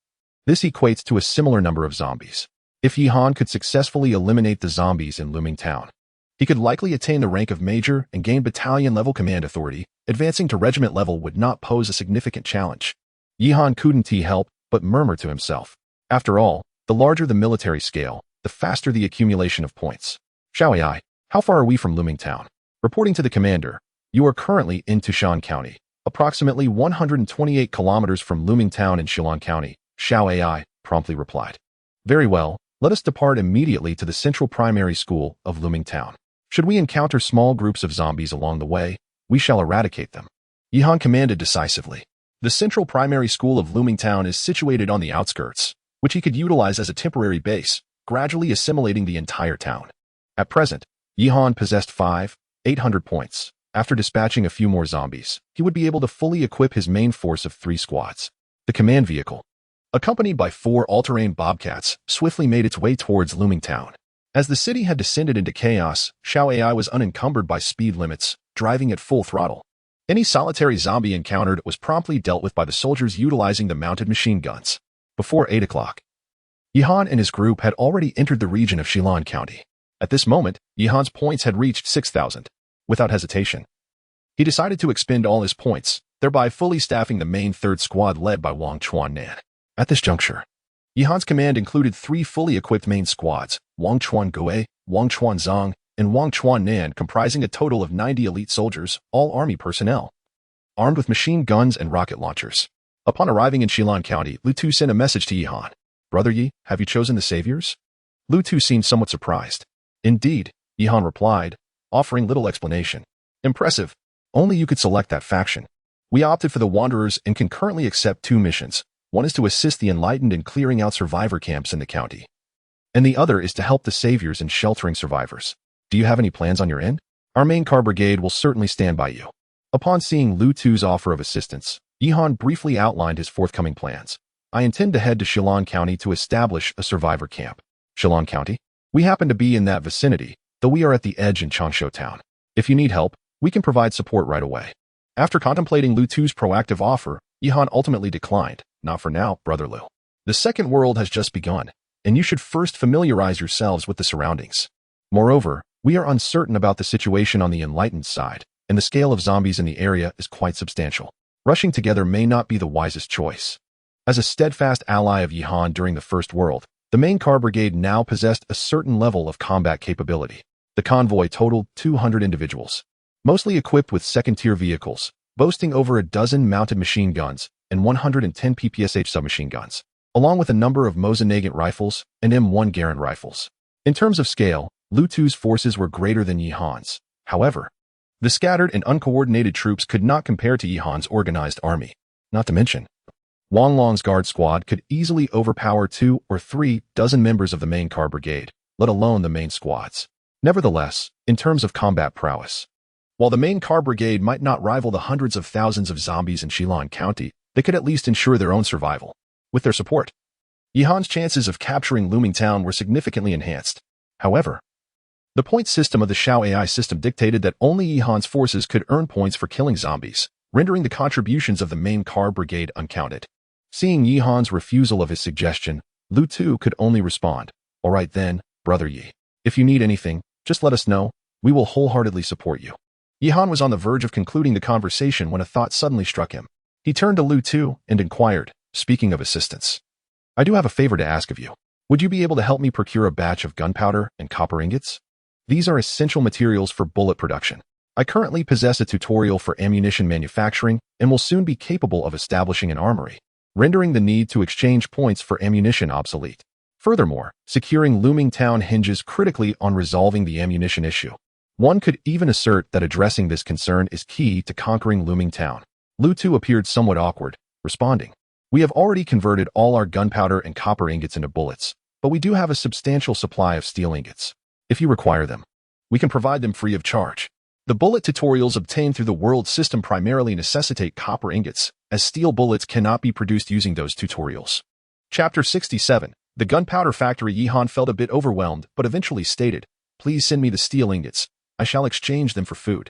Speaker 1: this equates to a similar number of zombies. If Yihan could successfully eliminate the zombies in Looming Town, he could likely attain the rank of major and gain battalion-level command authority. Advancing to regiment level would not pose a significant challenge. Yihan couldn't help but murmur to himself. After all, the larger the military scale, the faster the accumulation of points. Xiao Ai, how far are we from Looming Town? Reporting to the commander, you are currently in Tushan County, approximately 128 kilometers from Looming Town in Shilin County, Xiao Ai promptly replied. Very well, let us depart immediately to the Central Primary School of Looming Town. Should we encounter small groups of zombies along the way, we shall eradicate them. Yihan commanded decisively. The Central Primary School of Looming Town is situated on the outskirts, which he could utilize as a temporary base, gradually assimilating the entire town. At present, Yihan possessed 800 points. After dispatching a few more zombies, he would be able to fully equip his main force of 3 squads. The command vehicle, accompanied by 4 all-terrain bobcats, swiftly made its way towards Looming Town. As the city had descended into chaos, Xiao Ai was unencumbered by speed limits, driving at full throttle. Any solitary zombie encountered was promptly dealt with by the soldiers utilizing the mounted machine guns. Before 8 o'clock, Yihan and his group had already entered the region of Shilin County. At this moment, Yihan's points had reached 6,000. Without hesitation, he decided to expend all his points, thereby fully staffing the main 3rd squad led by Wang Chuan-nan. At this juncture, Yihan's command included 3 fully equipped main squads, Wang Chuan-gui, Wang Chuan-zong, and Wang Chuan-nan, comprising a total of 90 elite soldiers, all army personnel, armed with machine guns and rocket launchers. Upon arriving in Shilin County, Lu Tu sent a message to Yihan. Brother Yi, have you chosen the saviors? Lu Tu seemed somewhat surprised. Indeed, Yihan replied, offering little explanation. Impressive. Only you could select that faction. We opted for the Wanderers and can currently accept 2 missions. One is to assist the enlightened in clearing out survivor camps in the county, and the other is to help the saviors in sheltering survivors. Do you have any plans on your end? Our main car brigade will certainly stand by you. Upon seeing Lu Tu's offer of assistance, Yihan briefly outlined his forthcoming plans. I intend to head to Shilin County to establish a survivor camp. Shillong County? We happen to be in that vicinity, though we are at the edge in Changsha Town. If you need help, we can provide support right away. After contemplating Lu Tu's proactive offer, Yihan ultimately declined. Not for now, Brother Lu. The second world has just begun, and you should first familiarize yourselves with the surroundings. Moreover, we are uncertain about the situation on the enlightened side, and the scale of zombies in the area is quite substantial. Rushing together may not be the wisest choice. As a steadfast ally of Yihan during the First World, the main car brigade now possessed a certain level of combat capability. The convoy totaled 200 individuals, mostly equipped with second-tier vehicles, boasting over a dozen mounted machine guns and 110 PPSH submachine guns, along with a number of Mosin-Nagant rifles and M1 Garand rifles. In terms of scale, Lu Tu's forces were greater than Yihan's. However, the scattered and uncoordinated troops could not compare to Yihan's organized army. Not to mention, Wang Long's guard squad could easily overpower 2 or 3 dozen members of the main car brigade, let alone the main squads. Nevertheless, in terms of combat prowess, while the main car brigade might not rival the hundreds of thousands of zombies in Shillong County, they could at least ensure their own survival. With their support, Yihan's chances of capturing Looming Town were significantly enhanced. However, the point system of the Xiao AI system dictated that only Yihan's forces could earn points for killing zombies, rendering the contributions of the main car brigade uncounted. Seeing Yihan's refusal of his suggestion, Lu Tu could only respond, "All right then, Brother Yi. If you need anything, just let us know. We will wholeheartedly support you." Yihan was on the verge of concluding the conversation when a thought suddenly struck him. He turned to Lu Tu and inquired, speaking of assistance, "I do have a favor to ask of you. Would you be able to help me procure a batch of gunpowder and copper ingots? These are essential materials for bullet production. I currently possess a tutorial for ammunition manufacturing and will soon be capable of establishing an armory, rendering the need to exchange points for ammunition obsolete. Furthermore, securing Looming Town hinges critically on resolving the ammunition issue. One could even assert that addressing this concern is key to conquering Looming Town." Lu Tu appeared somewhat awkward, responding, "We have already converted all our gunpowder and copper ingots into bullets, but we do have a substantial supply of steel ingots. If you require them, we can provide them free of charge." The bullet tutorials obtained through the world system primarily necessitate copper ingots, as steel bullets cannot be produced using those tutorials. Chapter 67. The Gunpowder Factory. Yihan felt a bit overwhelmed, but eventually stated, "Please send me the steel ingots. I shall exchange them for food."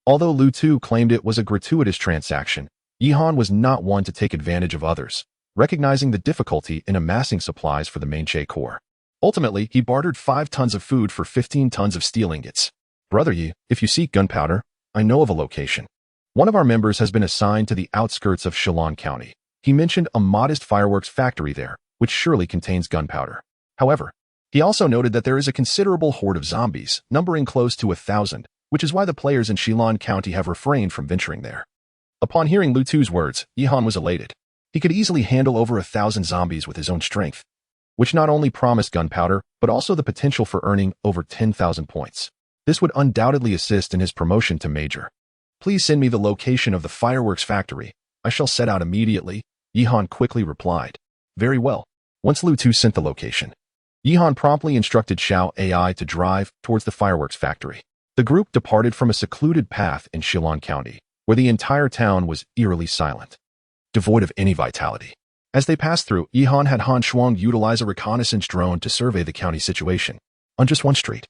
Speaker 1: Although Lu Tu claimed it was a gratuitous transaction, Yihan was not one to take advantage of others, recognizing the difficulty in amassing supplies for the main Che Corps. Ultimately, he bartered 5 tons of food for 15 tons of steel ingots. "Brother Yi, if you seek gunpowder, I know of a location. One of our members has been assigned to the outskirts of Shillong County. He mentioned a modest fireworks factory there, which surely contains gunpowder. However, he also noted that there is a considerable horde of zombies, numbering close to 1,000, which is why the players in Shillong County have refrained from venturing there." Upon hearing Lu Tu's words, Yihan was elated. He could easily handle over 1,000 zombies with his own strength, which not only promised gunpowder, but also the potential for earning over 10,000 points. This would undoubtedly assist in his promotion to major. "Please send me the location of the fireworks factory. I shall set out immediately," Yihan quickly replied. Very well. Once Lu Tu sent the location, Yihan promptly instructed Xiao AI to drive towards the fireworks factory. The group departed from a secluded path in Shillong County, where the entire town was eerily silent, devoid of any vitality. As they passed through, Yihan had Han Shuang utilize a reconnaissance drone to survey the county situation. On just one street,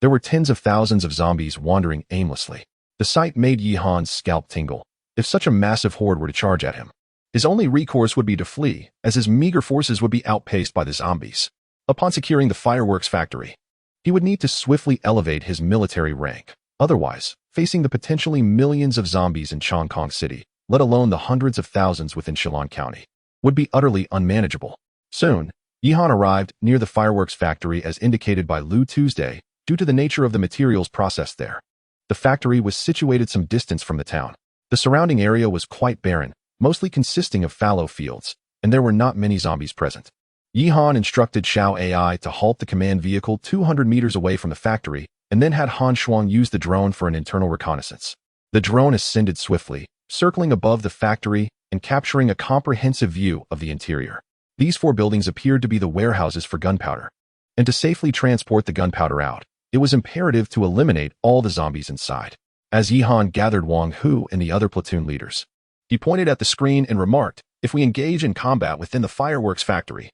Speaker 1: there were tens of thousands of zombies wandering aimlessly. The sight made Yihan's scalp tingle. If such a massive horde were to charge at him, his only recourse would be to flee, as his meager forces would be outpaced by the zombies. Upon securing the fireworks factory, he would need to swiftly elevate his military rank. Otherwise, facing the potentially millions of zombies in Chongqing City, let alone the hundreds of thousands within Shillong County, would be utterly unmanageable. Soon, Yihan arrived near the fireworks factory as indicated by Lu Tuesday, due to the nature of the materials processed there. The factory was situated some distance from the town. The surrounding area was quite barren, mostly consisting of fallow fields, and there were not many zombies present. Yihan instructed Xiao AI to halt the command vehicle 200 meters away from the factory, and then had Han Shuang use the drone for an internal reconnaissance. The drone ascended swiftly, circling above the factory and capturing a comprehensive view of the interior. These 4 buildings appeared to be the warehouses for gunpowder, and to safely transport the gunpowder out, it was imperative to eliminate all the zombies inside. As Yihan gathered Wang Hu and the other platoon leaders, he pointed at the screen and remarked, "If we engage in combat within the fireworks factory,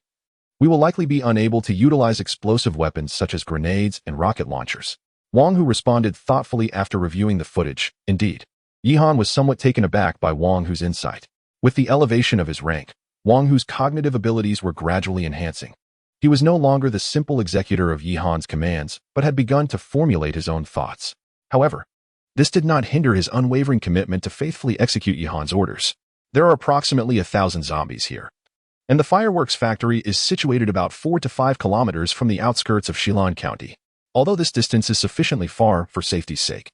Speaker 1: We will likely be unable to utilize explosive weapons such as grenades and rocket launchers. Wang Hu responded thoughtfully after reviewing the footage. Indeed, Yihan was somewhat taken aback by Wang Hu's insight. With the elevation of his rank, Wang Hu's cognitive abilities were gradually enhancing. He was no longer the simple executor of Yihan's commands, but had begun to formulate his own thoughts. However, this did not hinder his unwavering commitment to faithfully execute Yihan's orders. There are approximately 1,000 zombies here, and the fireworks factory is situated about 4 to 5 kilometers from the outskirts of Shilan County. Although this distance is sufficiently far for safety's sake,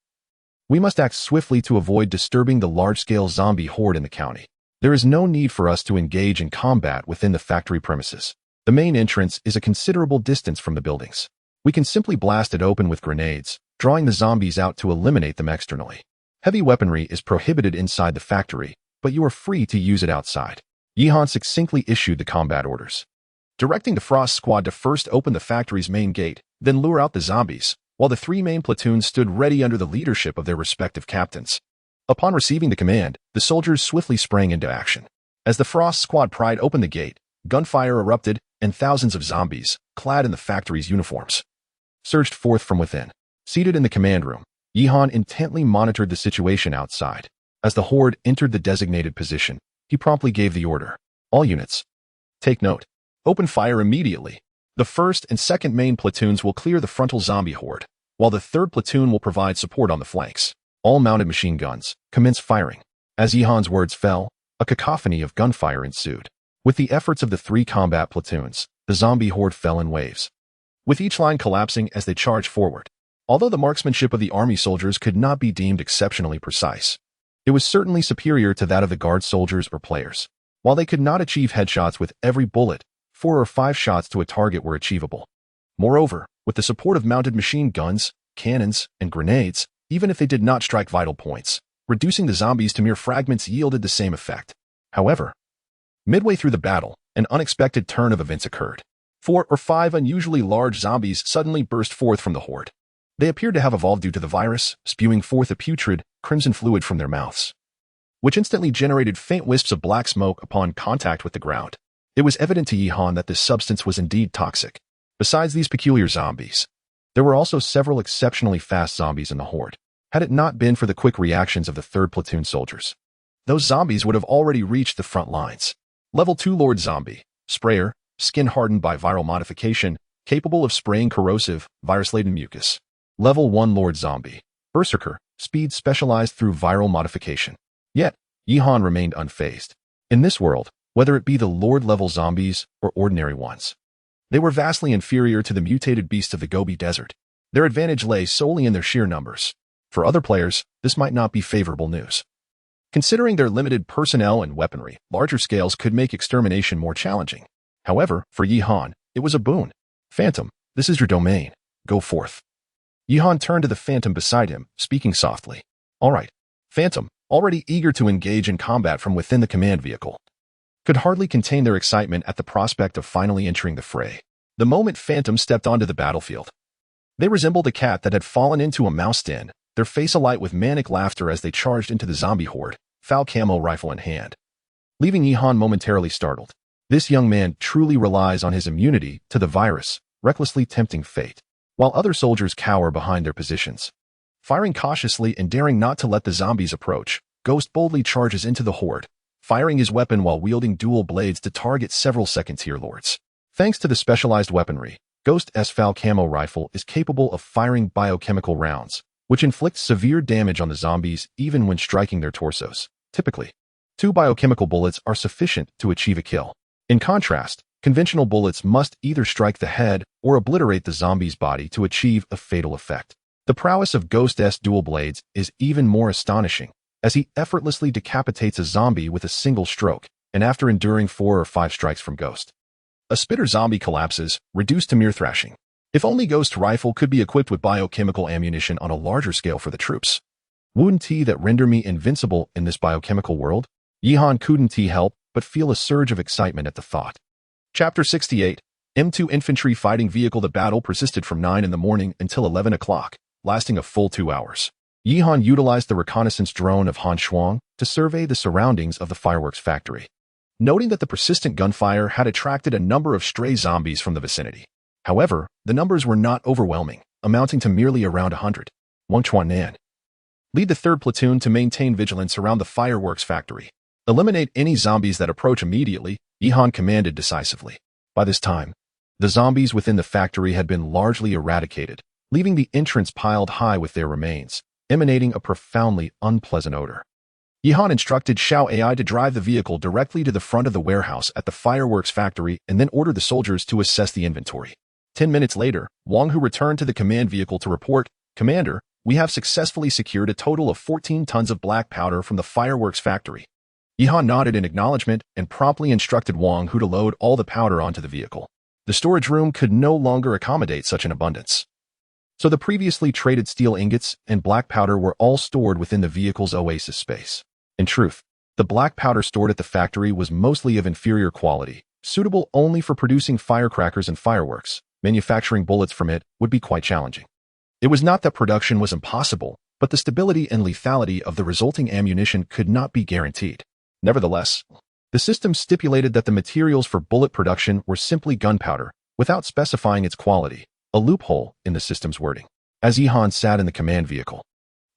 Speaker 1: we must act swiftly to avoid disturbing the large-scale zombie horde in the county. There is no need for us to engage in combat within the factory premises. The main entrance is a considerable distance from the buildings. We can simply blast it open with grenades, drawing the zombies out to eliminate them externally. Heavy weaponry is prohibited inside the factory, but you are free to use it outside. Yihan succinctly issued the combat orders, directing the Frost Squad to first open the factory's main gate, then lure out the zombies, while the 3 main platoons stood ready under the leadership of their respective captains. Upon receiving the command, the soldiers swiftly sprang into action. As the Frost Squad pried open the gate, gunfire erupted, and thousands of zombies, clad in the factory's uniforms, surged forth from within. Seated in the command room, Yihan intently monitored the situation outside. As the horde entered the designated position, he promptly gave the order. All units, take note. Open fire immediately. The 1st and 2nd main platoons will clear the frontal zombie horde, while the 3rd platoon will provide support on the flanks. All mounted machine guns, commence firing. As Yihan's words fell, a cacophony of gunfire ensued. With the efforts of the 3 combat platoons, the zombie horde fell in waves, with each line collapsing as they charged forward. Although the marksmanship of the army soldiers could not be deemed exceptionally precise, it was certainly superior to that of the guard soldiers or players. While they could not achieve headshots with every bullet, 4 or 5 shots to a target were achievable. Moreover, with the support of mounted machine guns, cannons, and grenades, even if they did not strike vital points, reducing the zombies to mere fragments yielded the same effect. However, midway through the battle, an unexpected turn of events occurred. 4 or 5 unusually large zombies suddenly burst forth from the horde. They appeared to have evolved due to the virus, spewing forth a putrid, crimson fluid from their mouths, which instantly generated faint wisps of black smoke upon contact with the ground. It was evident to Yihan that this substance was indeed toxic. Besides these peculiar zombies, there were also several exceptionally fast zombies in the horde. Had it not been for the quick reactions of the 3rd platoon soldiers, those zombies would have already reached the front lines. Level 2 Lord Zombie, Sprayer, skin hardened by viral modification, capable of spraying corrosive, virus-laden mucus. Level 1 Lord Zombie, Berserker, speed specialized through viral modification. Yet, Yihan remained unfazed. In this world, whether it be the Lord-level zombies or ordinary ones, they were vastly inferior to the mutated beasts of the Gobi Desert. Their advantage lay solely in their sheer numbers. For other players, this might not be favorable news. Considering their limited personnel and weaponry, larger scales could make extermination more challenging. However, for Yihan, it was a boon. Phantom, this is your domain. Go forth. Yihan turned to the Phantom beside him, speaking softly. All right. Phantom, already eager to engage in combat from within the command vehicle, could hardly contain their excitement at the prospect of finally entering the fray. The moment Phantom stepped onto the battlefield, they resembled a cat that had fallen into a mouse den, their face alight with manic laughter as they charged into the zombie horde, foul camo rifle in hand, leaving Yihan momentarily startled. This young man truly relies on his immunity to the virus, recklessly tempting fate, while other soldiers cower behind their positions. Firing cautiously and daring not to let the zombies approach, Ghost boldly charges into the horde, firing his weapon while wielding dual blades to target several second-tier lords. Thanks to the specialized weaponry, Ghost's foul camo rifle is capable of firing biochemical rounds, which inflict severe damage on the zombies even when striking their torsos. Typically, 2 biochemical bullets are sufficient to achieve a kill. In contrast, conventional bullets must either strike the head or obliterate the zombie's body to achieve a fatal effect. The prowess of Ghost's dual blades is even more astonishing, as he effortlessly decapitates a zombie with a single stroke, and after enduring 4 or 5 strikes from Ghost, a spitter zombie collapses, reduced to mere thrashing. If only Ghost's rifle could be equipped with biochemical ammunition on a larger scale for the troops. Wouldn't he that render me invincible in this biochemical world? Yihan couldn't he help but feel a surge of excitement at the thought. Chapter 68, M2 Infantry Fighting Vehicle. The battle persisted from 9 in the morning until 11 o'clock, lasting a full 2 hours. Yihan utilized the reconnaissance drone of Han Shuang to survey the surroundings of the fireworks factory. noting that the persistent gunfire had attracted a number of stray zombies from the vicinity. However, the numbers were not overwhelming, amounting to merely around 100. Wang Chuanan. Lead the 3rd platoon to maintain vigilance around the fireworks factory. Eliminate any zombies that approach immediately, Yihan commanded decisively. By this time, the zombies within the factory had been largely eradicated, leaving the entrance piled high with their remains, emanating a profoundly unpleasant odor. Yihan instructed Xiao AI to drive the vehicle directly to the front of the warehouse at the fireworks factory and then ordered the soldiers to assess the inventory. 10 minutes later, Wang Hu returned to the command vehicle to report, "Commander, we have successfully secured a total of 14 tons of black powder from the fireworks factory." Yihan nodded in acknowledgement and promptly instructed Wang Hu to load all the powder onto the vehicle. The storage room could no longer accommodate such an abundance. So the previously traded steel ingots and black powder were all stored within the vehicle's oasis space. In truth, the black powder stored at the factory was mostly of inferior quality, suitable only for producing firecrackers and fireworks. Manufacturing bullets from it would be quite challenging. It was not that production was impossible, but the stability and lethality of the resulting ammunition could not be guaranteed. Nevertheless, the system stipulated that the materials for bullet production were simply gunpowder, without specifying its quality, a loophole in the system's wording. As Yihan sat in the command vehicle,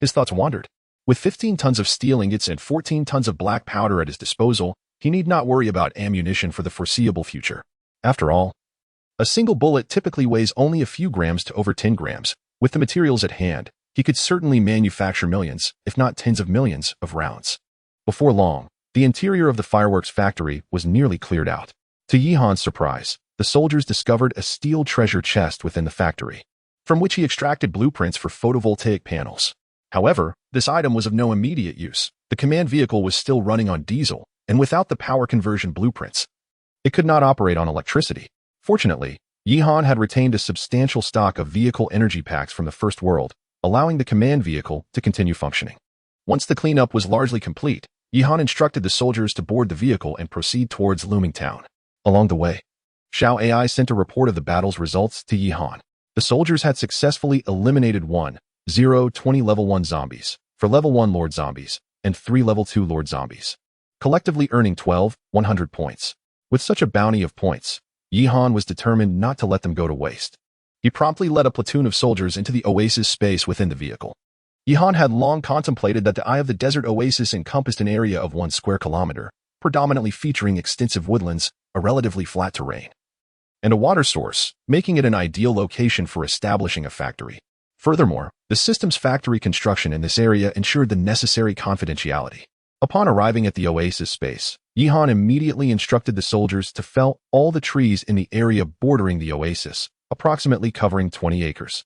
Speaker 1: his thoughts wandered. With 15 tons of steel ingots and 14 tons of black powder at his disposal, he need not worry about ammunition for the foreseeable future. After all, a single bullet typically weighs only a few grams to over 10 grams. With the materials at hand, he could certainly manufacture millions, if not tens of millions, of rounds. Before long, the interior of the fireworks factory was nearly cleared out. To Yihan's surprise, the soldiers discovered a steel treasure chest within the factory, from which he extracted blueprints for photovoltaic panels. However, this item was of no immediate use. The command vehicle was still running on diesel, and without the power conversion blueprints, it could not operate on electricity. Fortunately, Yihan had retained a substantial stock of vehicle energy packs from the First World, allowing the command vehicle to continue functioning. Once the cleanup was largely complete, Yihan instructed the soldiers to board the vehicle and proceed towards Looming Town. Along the way, Xiao AI sent a report of the battle's results to Yihan. The soldiers had successfully eliminated 20 level 1 zombies, for level 1 Lord Zombies, and 3 level 2 Lord Zombies, collectively earning 100 points. With such a bounty of points, Yihan was determined not to let them go to waste. He promptly led a platoon of soldiers into the oasis space within the vehicle. Yihan had long contemplated that the Eye of the Desert Oasis encompassed an area of 1 square kilometer, predominantly featuring extensive woodlands, a relatively flat terrain, and a water source, making it an ideal location for establishing a factory. Furthermore, the system's factory construction in this area ensured the necessary confidentiality. Upon arriving at the oasis space, Yihan immediately instructed the soldiers to fell all the trees in the area bordering the oasis, approximately covering 20 acres.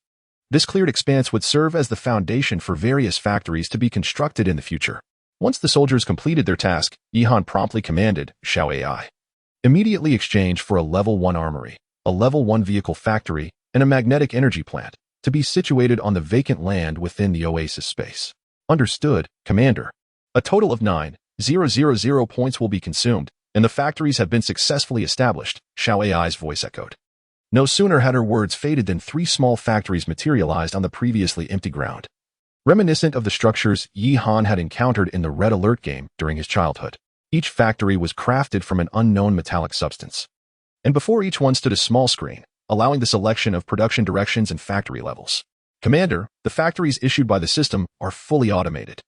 Speaker 1: This cleared expanse would serve as the foundation for various factories to be constructed in the future. Once the soldiers completed their task, Yihan promptly commanded Xiao AI. Immediately exchange for a level 1 armory, a level 1 vehicle factory, and a magnetic energy plant, to be situated on the vacant land within the oasis space. Understood, Commander. A total of 9,000 points will be consumed, and the factories have been successfully established, Xiao AI's voice echoed. No sooner had her words faded than 3 small factories materialized on the previously empty ground, reminiscent of the structures Yihan had encountered in the Red Alert game during his childhood. Each factory was crafted from an unknown metallic substance, and before each one stood a small screen, allowing the selection of production directions and factory levels. Commander, the factories issued by the system are fully automated.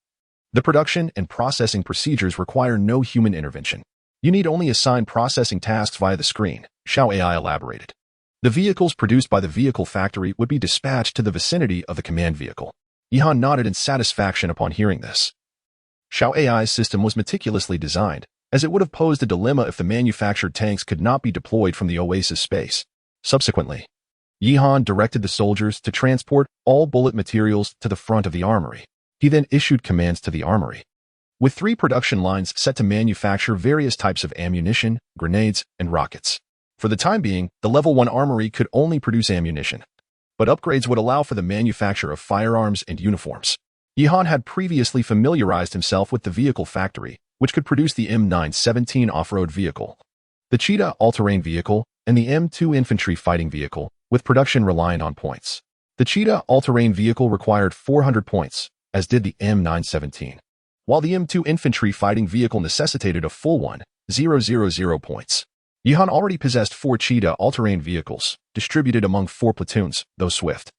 Speaker 1: The production and processing procedures require no human intervention. You need only assign processing tasks via the screen, Xiao AI elaborated. The vehicles produced by the vehicle factory would be dispatched to the vicinity of the command vehicle. Yihan nodded in satisfaction upon hearing this. Xiao AI's system was meticulously designed, as it would have posed a dilemma if the manufactured tanks could not be deployed from the oasis space. Subsequently, Yihan directed the soldiers to transport all bullet materials to the front of the armory. He then issued commands to the armory, with 3 production lines set to manufacture various types of ammunition, grenades, and rockets. For the time being, the level 1 armory could only produce ammunition, but upgrades would allow for the manufacture of firearms and uniforms. Yihan had previously familiarized himself with the vehicle factory, which could produce the M917 off-road vehicle, the Cheetah all-terrain vehicle, and the M2 infantry fighting vehicle, with production reliant on points. The Cheetah all-terrain vehicle required 400 points, as did the M917, while the M2 infantry fighting vehicle necessitated a full one, 000 points. Yihan already possessed 4 cheetah all-terrain vehicles, distributed among 4 platoons, though swift.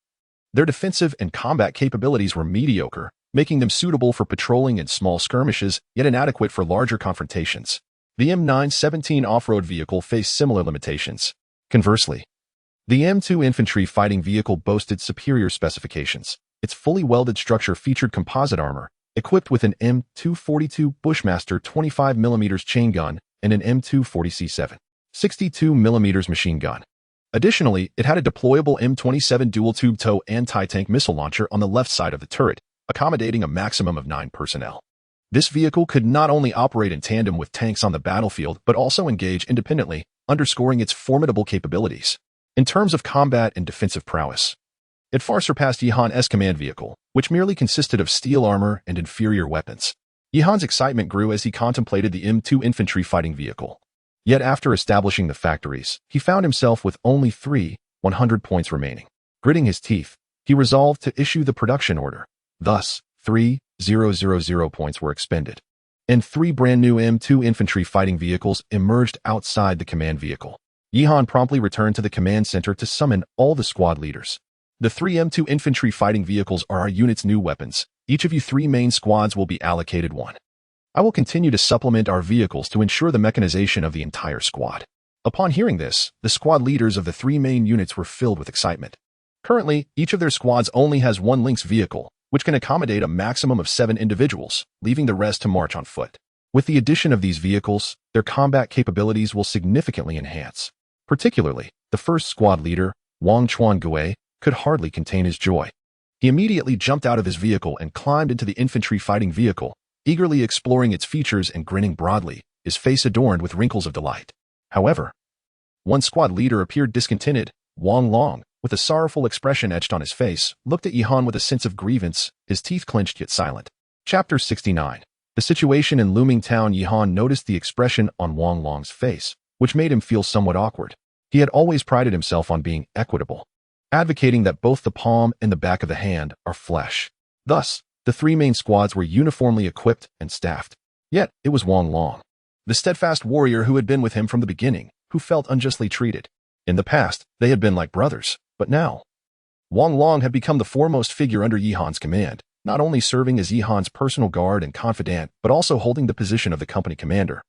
Speaker 1: Their defensive and combat capabilities were mediocre, making them suitable for patrolling and small skirmishes, yet inadequate for larger confrontations. The M917 off-road vehicle faced similar limitations. Conversely, the M2 infantry fighting vehicle boasted superior specifications. Its fully welded structure featured composite armor, equipped with an M242 Bushmaster 25mm chain gun and an M240C7 62mm machine gun. Additionally, it had a deployable M27 dual-tube tow anti-tank missile launcher on the left side of the turret, accommodating a maximum of 9 personnel. This vehicle could not only operate in tandem with tanks on the battlefield but also engage independently, underscoring its formidable capabilities. In terms of combat and defensive prowess, it far surpassed Yihan's command vehicle, which merely consisted of steel armor and inferior weapons. Yihan's excitement grew as he contemplated the M2 infantry fighting vehicle. Yet after establishing the factories, he found himself with only 100 points remaining. Gritting his teeth, he resolved to issue the production order. Thus, 3,000 points were expended, and 3 brand new M2 infantry fighting vehicles emerged outside the command vehicle. Yihan promptly returned to the command center to summon all the squad leaders. The 3 M2 infantry fighting vehicles are our unit's new weapons. Each of you 3 main squads will be allocated 1. I will continue to supplement our vehicles to ensure the mechanization of the entire squad. Upon hearing this, the squad leaders of the 3 main units were filled with excitement. Currently, each of their squads only has 1 Lynx vehicle, which can accommodate a maximum of 7 individuals, leaving the rest to march on foot. With the addition of these vehicles, their combat capabilities will significantly enhance. Particularly, the first squad leader, Wang Chuan-Gui, could hardly contain his joy. He immediately jumped out of his vehicle and climbed into the infantry fighting vehicle, eagerly exploring its features and grinning broadly, his face adorned with wrinkles of delight. However, one squad leader appeared discontented. Wang Long, with a sorrowful expression etched on his face, looked at Yihan with a sense of grievance, his teeth clenched yet silent. Chapter 69. The situation in looming town. Yihan noticed the expression on Wang Long's face, which made him feel somewhat awkward. He had always prided himself on being equitable, advocating that both the palm and the back of the hand are flesh. Thus, the 3 main squads were uniformly equipped and staffed. Yet, it was Wang Long, the steadfast warrior who had been with him from the beginning, who felt unjustly treated. In the past, they had been like brothers, but now, Wang Long had become the foremost figure under Yihan's command, not only serving as Yihan's personal guard and confidant, but also holding the position of the company commander,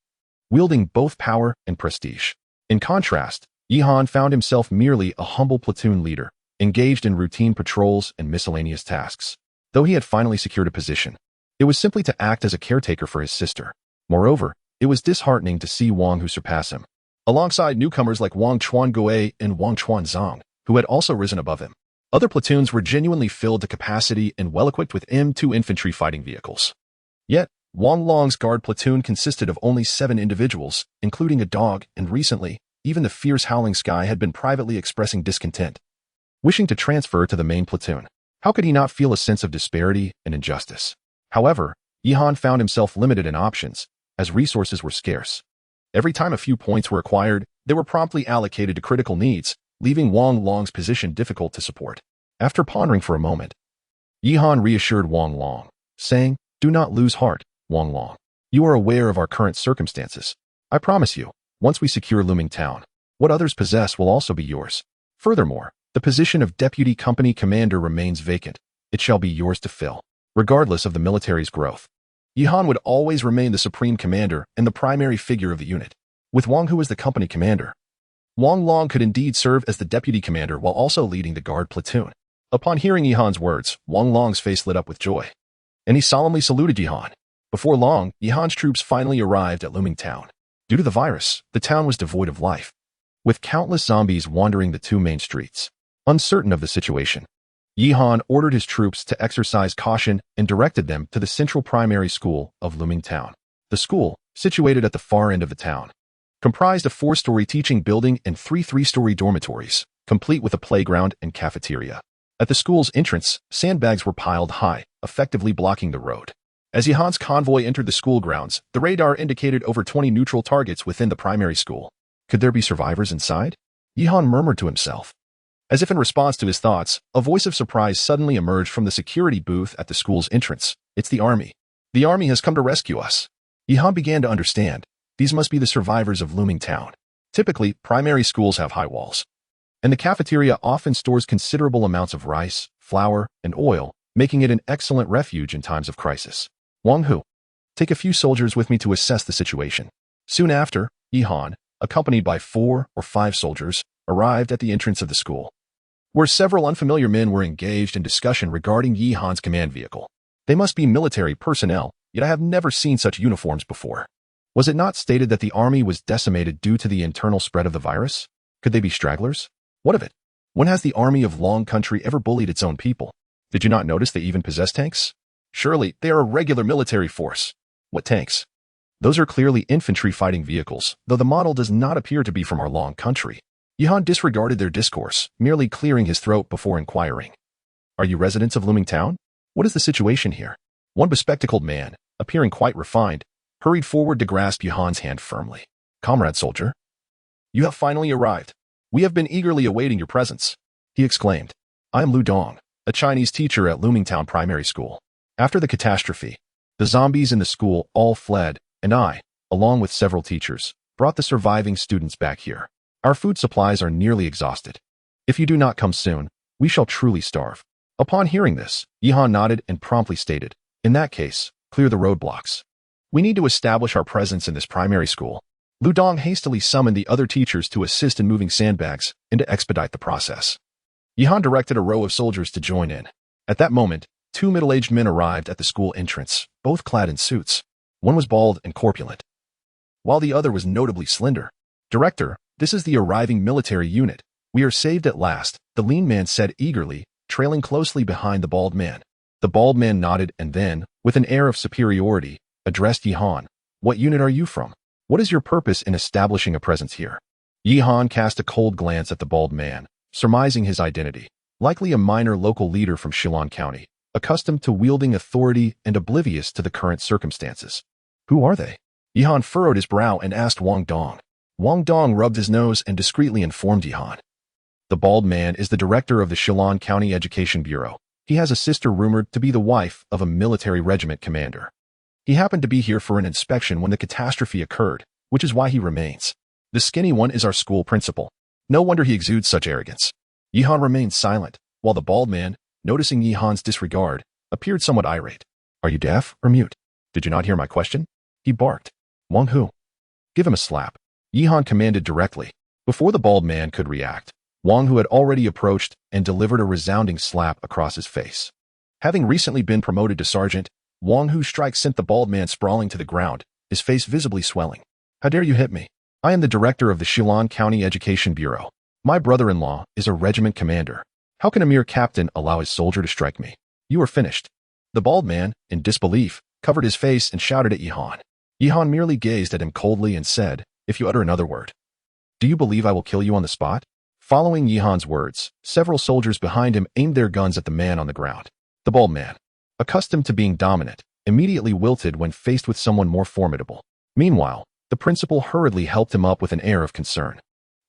Speaker 1: wielding both power and prestige. In contrast, Yihan found himself merely a humble platoon leader, engaged in routine patrols and miscellaneous tasks. Though he had finally secured a position, it was simply to act as a caretaker for his sister. Moreover, it was disheartening to see Wang Hu surpass him, alongside newcomers like Wang Chuan-Gui and Wang Chuan-Zhang, who had also risen above him. Other platoons were genuinely filled to capacity and well-equipped with M2 infantry fighting vehicles. Yet, Wang Long's guard platoon consisted of only 7 individuals, including a dog, and recently, even the fierce Howling Sky had been privately expressing discontent, wishing to transfer to the main platoon. How could he not feel a sense of disparity and injustice? However, Yihan found himself limited in options, as resources were scarce. Every time a few points were acquired, they were promptly allocated to critical needs, leaving Wang Long's position difficult to support. After pondering for a moment, Yihan reassured Wang Long, saying, "Do not lose heart, Wang Long. You are aware of our current circumstances. I promise you, once we secure Looming Town, what others possess will also be yours. Furthermore, the position of Deputy Company Commander remains vacant. It shall be yours to fill, regardless of the military's growth." Yihan would always remain the supreme commander and the primary figure of the unit. With Wang Hu as the company commander, Wang Long could indeed serve as the deputy commander while also leading the guard platoon. Upon hearing Yihan's words, Wang Long's face lit up with joy, and he solemnly saluted Yihan. Before long, Yihan's troops finally arrived at Looming Town. Due to the virus, the town was devoid of life, with countless zombies wandering the 2 main streets. Uncertain of the situation, Yihan ordered his troops to exercise caution and directed them to the central primary school of Looming Town. The school, situated at the far end of the town, comprised a 4-story teaching building and 3 3-story dormitories, complete with a playground and cafeteria. At the school's entrance, sandbags were piled high, effectively blocking the road. As Yihan's convoy entered the school grounds, the radar indicated over 20 neutral targets within the primary school. Could there be survivors inside? Yihan murmured to himself. As if in response to his thoughts, a voice of surprise suddenly emerged from the security booth at the school's entrance. "It's the army. The army has come to rescue us." Yihan began to understand. These must be the survivors of looming town. Typically, primary schools have high walls, and the cafeteria often stores considerable amounts of rice, flour, and oil, making it an excellent refuge in times of crisis. Wang Hu, take a few soldiers with me to assess the situation. Soon after, Yihan, accompanied by 4 or 5 soldiers, arrived at the entrance of the school, where several unfamiliar men were engaged in discussion regarding Yihan's command vehicle. They must be military personnel, yet I have never seen such uniforms before. Was it not stated that the army was decimated due to the internal spread of the virus? Could they be stragglers? What of it? When has the army of Long Country ever bullied its own people? Did you not notice they even possess tanks? Surely they are a regular military force. What tanks? Those are clearly infantry fighting vehicles, though the model does not appear to be from our Long Country. Yihan disregarded their discourse, merely clearing his throat before inquiring. Are you residents of Looming Town? What is the situation here? One bespectacled man, appearing quite refined, hurried forward to grasp Yihan's hand firmly. Comrade soldier, you have finally arrived. We have been eagerly awaiting your presence, he exclaimed. I am Lu Dong, a Chinese teacher at Looming Town Primary School. After the catastrophe, the zombies in the school all fled, and I, along with several teachers, brought the surviving students back here. Our food supplies are nearly exhausted. If you do not come soon, we shall truly starve. Upon hearing this, Yihan nodded and promptly stated, in that case, clear the roadblocks. We need to establish our presence in this primary school. Lu Dong hastily summoned the other teachers to assist in moving sandbags and to expedite the process. Yihan directed a row of soldiers to join in. At that moment, 2 middle-aged men arrived at the school entrance, both clad in suits. One was bald and corpulent, while the other was notably slender. Director, this is the arriving military unit. We are saved at last, the lean man said eagerly, trailing closely behind the bald man. The bald man nodded and then, with an air of superiority, addressed Yihan. What unit are you from? What is your purpose in establishing a presence here? Yihan cast a cold glance at the bald man, surmising his identity. Likely a minor local leader from Shillong County, accustomed to wielding authority and oblivious to the current circumstances. Who are they? Yihan furrowed his brow and asked Wang Dong. Wang Dong rubbed his nose and discreetly informed Yihan. The bald man is the director of the Shillong County Education Bureau. He has a sister rumored to be the wife of a military regiment commander. He happened to be here for an inspection when the catastrophe occurred, which is why he remains. The skinny one is our school principal. No wonder he exudes such arrogance. Yihan remained silent, while the bald man, noticing Yihan's disregard, appeared somewhat irate. Are you deaf or mute? Did you not hear my question? He barked. Wang Hu, give him a slap. Yihan commanded directly. Before the bald man could react, Wang Hu had already approached and delivered a resounding slap across his face. Having recently been promoted to sergeant, Wang Hu's strike sent the bald man sprawling to the ground, his face visibly swelling. How dare you hit me? I am the director of the Shillong County Education Bureau. My brother-in-law is a regiment commander. How can a mere captain allow his soldier to strike me? You are finished. The bald man, in disbelief, covered his face and shouted at Yihan. Yihan merely gazed at him coldly and said, if you utter another word, do you believe I will kill you on the spot? Following Yihan's words, several soldiers behind him aimed their guns at the man on the ground. The bald man, accustomed to being dominant, immediately wilted when faced with someone more formidable. Meanwhile, the principal hurriedly helped him up with an air of concern.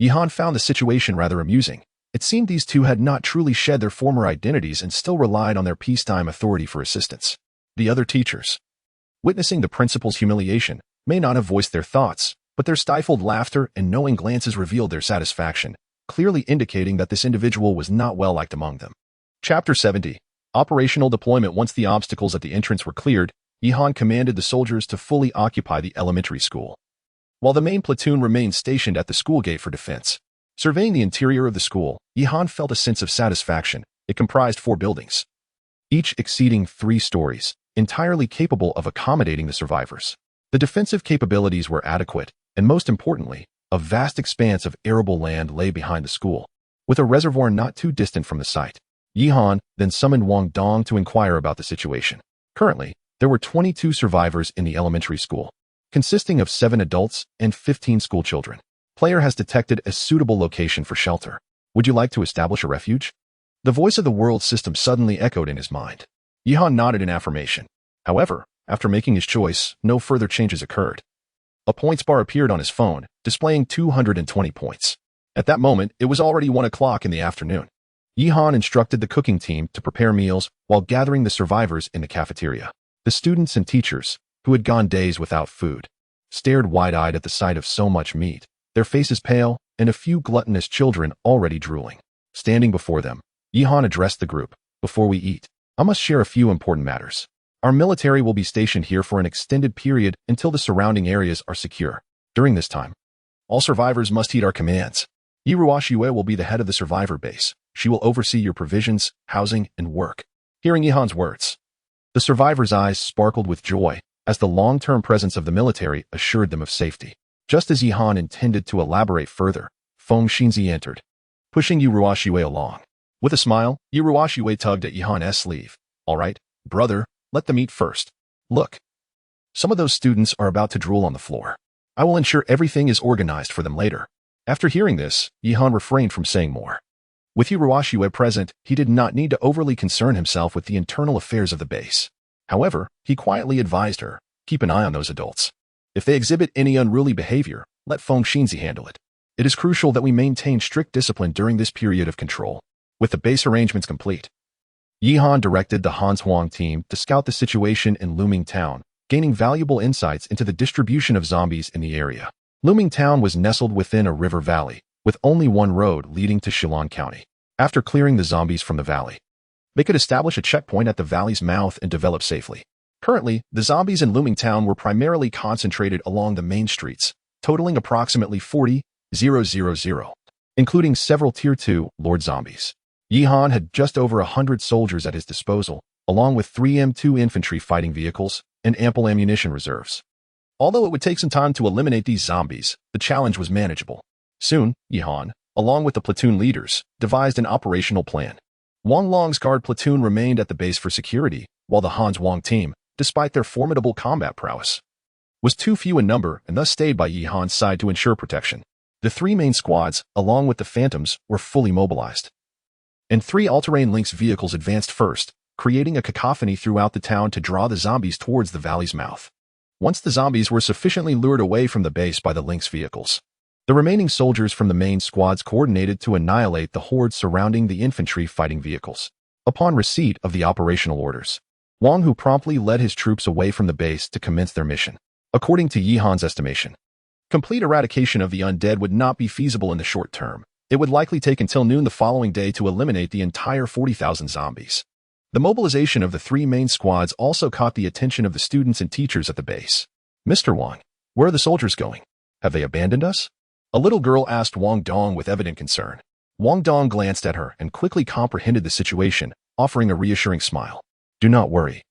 Speaker 1: Yihan found the situation rather amusing. It seemed these two had not truly shed their former identities and still relied on their peacetime authority for assistance. The other teachers, witnessing the principal's humiliation, may not have voiced their thoughts, but their stifled laughter and knowing glances revealed their satisfaction, clearly indicating that this individual was not well liked among them. Chapter 70. Operational deployment. Once the obstacles at the entrance were cleared, Yihan commanded the soldiers to fully occupy the elementary school, while the main platoon remained stationed at the school gate for defense. Surveying the interior of the school, Yihan felt a sense of satisfaction. It comprised 4 buildings, each exceeding 3 stories, entirely capable of accommodating the survivors. The defensive capabilities were adequate, and most importantly, a vast expanse of arable land lay behind the school, with a reservoir not too distant from the site. Yihan then summoned Wang Dong to inquire about the situation. Currently, there were 22 survivors in the elementary school, consisting of 7 adults and 15 school children. Player has detected a suitable location for shelter. Would you like to establish a refuge? The voice of the world system suddenly echoed in his mind. Yihan nodded in affirmation. However, after making his choice, no further changes occurred. A points bar appeared on his phone, displaying 220 points. At that moment, it was already 1 o'clock in the afternoon. Yihan instructed the cooking team to prepare meals while gathering the survivors in the cafeteria. The students and teachers, who had gone days without food, stared wide-eyed at the sight of so much meat, their faces pale, and a few gluttonous children already drooling. Standing before them, Yihan addressed the group. Before we eat, I must share a few important matters. Our military will be stationed here for an extended period until the surrounding areas are secure. During this time, all survivors must heed our commands. Yiruashue will be the head of the survivor base. She will oversee your provisions, housing, and work. Hearing Yihan's words, the survivors' eyes sparkled with joy as the long-term presence of the military assured them of safety. Just as Yihan intended to elaborate further, Feng Xinzi entered, pushing Yiruashue along. With a smile, Yiruashue tugged at Yihan's sleeve. All right, brother, let them eat first. Look, some of those students are about to drool on the floor. I will ensure everything is organized for them later. After hearing this, Yihan refrained from saying more. With Yiruashue present, he did not need to overly concern himself with the internal affairs of the base. However, he quietly advised her, keep an eye on those adults. If they exhibit any unruly behavior, let Feng Xinzi handle it. It is crucial that we maintain strict discipline during this period of control. With the base arrangements complete, Yihan directed the Hans Huang team to scout the situation in Luming Town, gaining valuable insights into the distribution of zombies in the area. Luming Town was nestled within a river valley, with only one road leading to Shilon County. After clearing the zombies from the valley, they could establish a checkpoint at the valley's mouth and develop safely. Currently, the zombies in Luming Town were primarily concentrated along the main streets, totaling approximately 40,000, including several Tier 2 Lord Zombies. Yihan had just over 100 soldiers at his disposal, along with 3 M2 infantry fighting vehicles and ample ammunition reserves. Although it would take some time to eliminate these zombies, the challenge was manageable. Soon, Yihan, along with the platoon leaders, devised an operational plan. Wang Long's guard platoon remained at the base for security, while the Hans Wang team, despite their formidable combat prowess, was too few in number and thus stayed by Yihan's side to ensure protection. The 3 main squads, along with the Phantoms, were fully mobilized, and 3 all-terrain Lynx vehicles advanced first, creating a cacophony throughout the town to draw the zombies towards the valley's mouth. Once the zombies were sufficiently lured away from the base by the Lynx vehicles, the remaining soldiers from the main squads coordinated to annihilate the horde surrounding the infantry fighting vehicles. Upon receipt of the operational orders, Wang Hu promptly led his troops away from the base to commence their mission. According to Yihan's estimation, complete eradication of the undead would not be feasible in the short term. It would likely take until noon the following day to eliminate the entire 40,000 zombies. The mobilization of the 3 main squads also caught the attention of the students and teachers at the base. Mr. Wang, where are the soldiers going? Have they abandoned us? A little girl asked Wang Dong with evident concern. Wang Dong glanced at her and quickly comprehended the situation, offering a reassuring smile. Do not worry.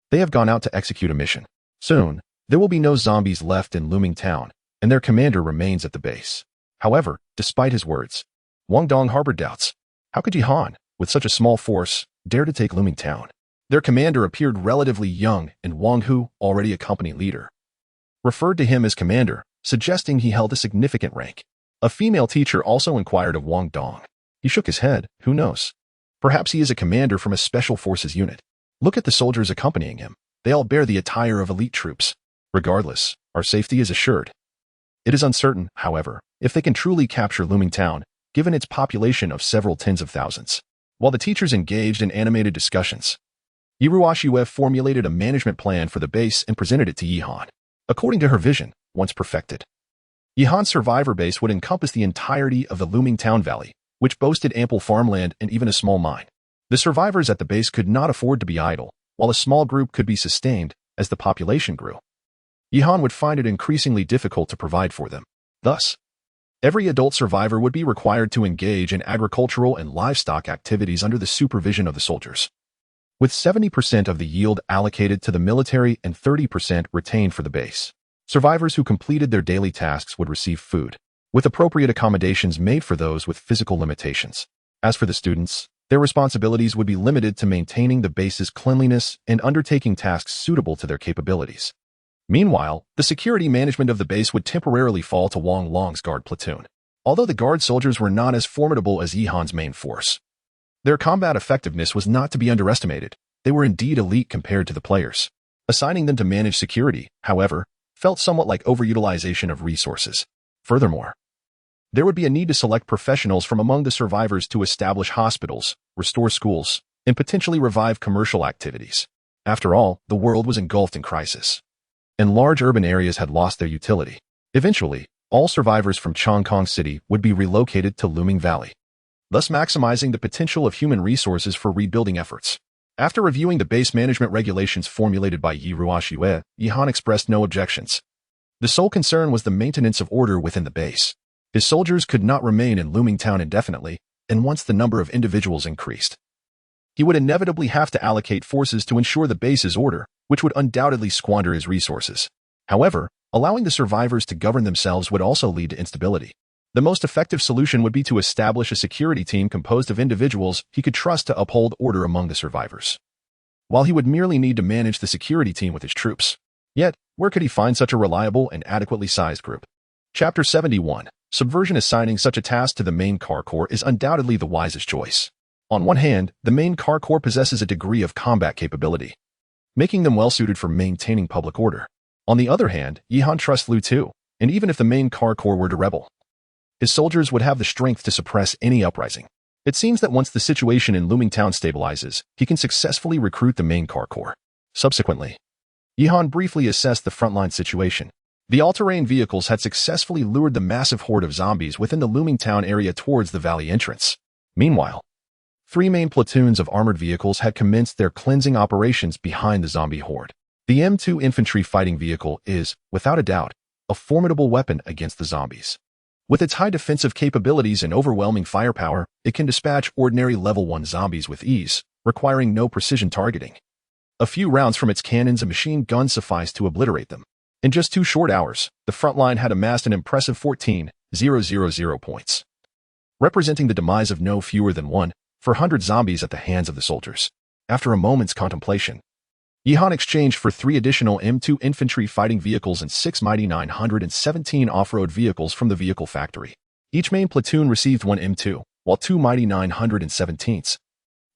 Speaker 1: They have gone out to execute a mission. Soon, there will be no zombies left in Luming Town, and their commander remains at the base. However, despite his words, Wang Dong harbored doubts. How could Yihan, with such a small force, dare to take Luming Town? Their commander appeared relatively young, and Wang Hu, already a company leader, referred to him as commander, suggesting he held a significant rank. A female teacher also inquired of Wang Dong. He shook his head. Who knows? Perhaps he is a commander from a special forces unit. Look at the soldiers accompanying him. They all bear the attire of elite troops. Regardless, our safety is assured. It is uncertain, however, if they can truly capture Luming Town, given its population of several tens of thousands. While the teachers engaged in animated discussions, Yiruashue formulated a management plan for the base and presented it to Yihan. According to her vision, once perfected, Yihan's survivor base would encompass the entirety of the Luming Town Valley, which boasted ample farmland and even a small mine. The survivors at the base could not afford to be idle, while a small group could be sustained as the population grew. Yihan would find it increasingly difficult to provide for them. Thus, every adult survivor would be required to engage in agricultural and livestock activities under the supervision of the soldiers. With 70% of the yield allocated to the military and 30% retained for the base, survivors who completed their daily tasks would receive food, with appropriate accommodations made for those with physical limitations. As for the students, their responsibilities would be limited to maintaining the base's cleanliness and undertaking tasks suitable to their capabilities. Meanwhile, the security management of the base would temporarily fall to Wang Long's guard platoon. Although the guard soldiers were not as formidable as Yihan's main force, their combat effectiveness was not to be underestimated. They were indeed elite compared to the players. Assigning them to manage security, however, felt somewhat like overutilization of resources. Furthermore, there would be a need to select professionals from among the survivors to establish hospitals, restore schools, and potentially revive commercial activities. After all, the world was engulfed in crisis, and large urban areas had lost their utility. Eventually, all survivors from Chongqing City would be relocated to Luming Valley, thus maximizing the potential of human resources for rebuilding efforts. After reviewing the base management regulations formulated by Yi Ruoxue, Yi Han expressed no objections. The sole concern was the maintenance of order within the base. His soldiers could not remain in Luming Town indefinitely, and once the number of individuals increased, he would inevitably have to allocate forces to ensure the base's order, which would undoubtedly squander his resources. However, allowing the survivors to govern themselves would also lead to instability. The most effective solution would be to establish a security team composed of individuals he could trust to uphold order among the survivors, while he would merely need to manage the security team with his troops. Yet, where could he find such a reliable and adequately sized group? Chapter 71. Subversion. Assigning such a task to the main Car Corps is undoubtedly the wisest choice. On one hand, the main Car Corps possesses a degree of combat capability, making them well-suited for maintaining public order. On the other hand, Yi Han trusts Lu Tu, and even if the main Car Corps were to rebel, his soldiers would have the strength to suppress any uprising. It seems that once the situation in Luming Town stabilizes, he can successfully recruit the main Car Corps. Subsequently, Yi Han briefly assessed the frontline situation. The all-terrain vehicles had successfully lured the massive horde of zombies within the Luming Town area towards the valley entrance. Meanwhile, 3 main platoons of armored vehicles had commenced their cleansing operations behind the zombie horde. The M2 infantry fighting vehicle is, without a doubt, a formidable weapon against the zombies. With its high defensive capabilities and overwhelming firepower, it can dispatch ordinary level 1 zombies with ease, requiring no precision targeting. A few rounds from its cannons and machine guns suffice to obliterate them. In just 2 short hours, the front line had amassed an impressive 14,000 points, representing the demise of no fewer than 1,400 zombies at the hands of the soldiers. After a moment's contemplation, Yi Han exchanged for 3 additional M2 infantry fighting vehicles and 6 mighty 917 off-road vehicles from the vehicle factory. Each main platoon received 1 M2, while 2 mighty 917s,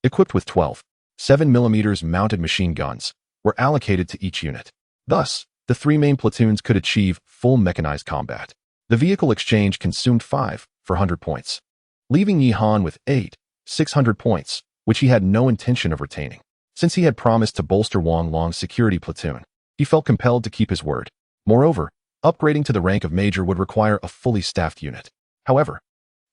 Speaker 1: equipped with 12 7mm mounted machine guns, were allocated to each unit. Thus, the 3 main platoons could achieve full mechanized combat. The vehicle exchange consumed 5,400 points, leaving Yi Han with 8,600 points, which he had no intention of retaining. Since he had promised to bolster Wang Long's security platoon, he felt compelled to keep his word. Moreover, upgrading to the rank of major would require a fully staffed unit. However,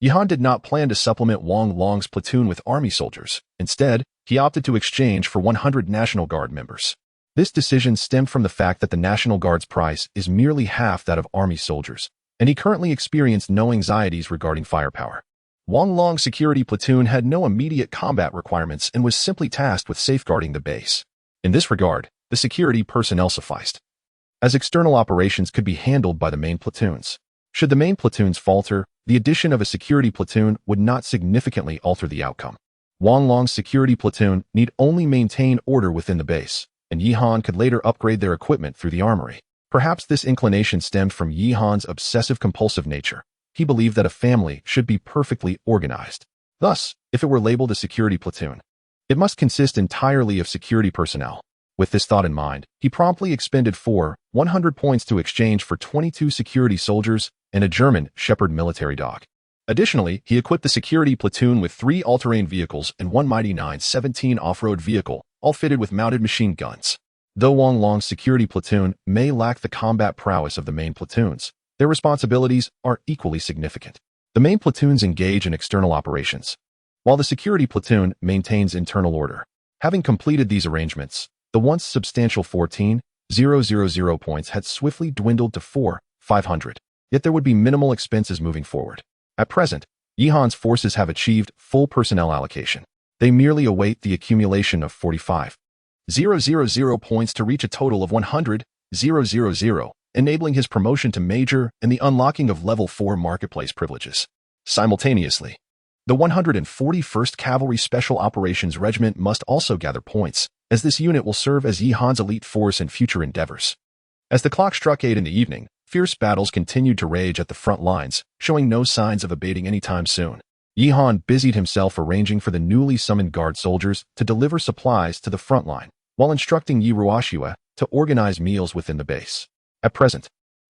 Speaker 1: Yi Han did not plan to supplement Wang Long's platoon with army soldiers. Instead, he opted to exchange for 100 National Guard members. This decision stemmed from the fact that the National Guard's price is merely half that of army soldiers, and he currently experienced no anxieties regarding firepower. Wang Long's security platoon had no immediate combat requirements and was simply tasked with safeguarding the base. In this regard, the security personnel sufficed, as external operations could be handled by the main platoons. Should the main platoons falter, the addition of a security platoon would not significantly alter the outcome. Wang Long's security platoon need only maintain order within the base, and Yi Han could later upgrade their equipment through the armory. Perhaps this inclination stemmed from Yi Han's obsessive-compulsive nature. He believed that a family should be perfectly organized. Thus, if it were labeled a security platoon, it must consist entirely of security personnel. With this thought in mind, he promptly expended 100 points to exchange for 22 security soldiers and a German Shepherd military dog. Additionally, he equipped the security platoon with 3 all-terrain vehicles and 1 mighty 917 off-road vehicle, all fitted with mounted machine guns. Though Wang Long's security platoon may lack the combat prowess of the main platoons, their responsibilities are equally significant. The main platoons engage in external operations, while the security platoon maintains internal order. Having completed these arrangements, the once substantial 14,000 points had swiftly dwindled to 4,500. Yet there would be minimal expenses moving forward. At present, Yi Han's forces have achieved full personnel allocation. They merely await the accumulation of 45,000 points to reach a total of 100,000, enabling his promotion to major and the unlocking of level 4 marketplace privileges. Simultaneously, the 141st Cavalry Special Operations Regiment must also gather points, as this unit will serve as Yi Han's elite force in future endeavors. As the clock struck 8 in the evening, fierce battles continued to rage at the front lines, showing no signs of abating anytime soon. Yi Han busied himself arranging for the newly summoned guard soldiers to deliver supplies to the front line, while instructing Yi Ruoxue to organize meals within the base. At present,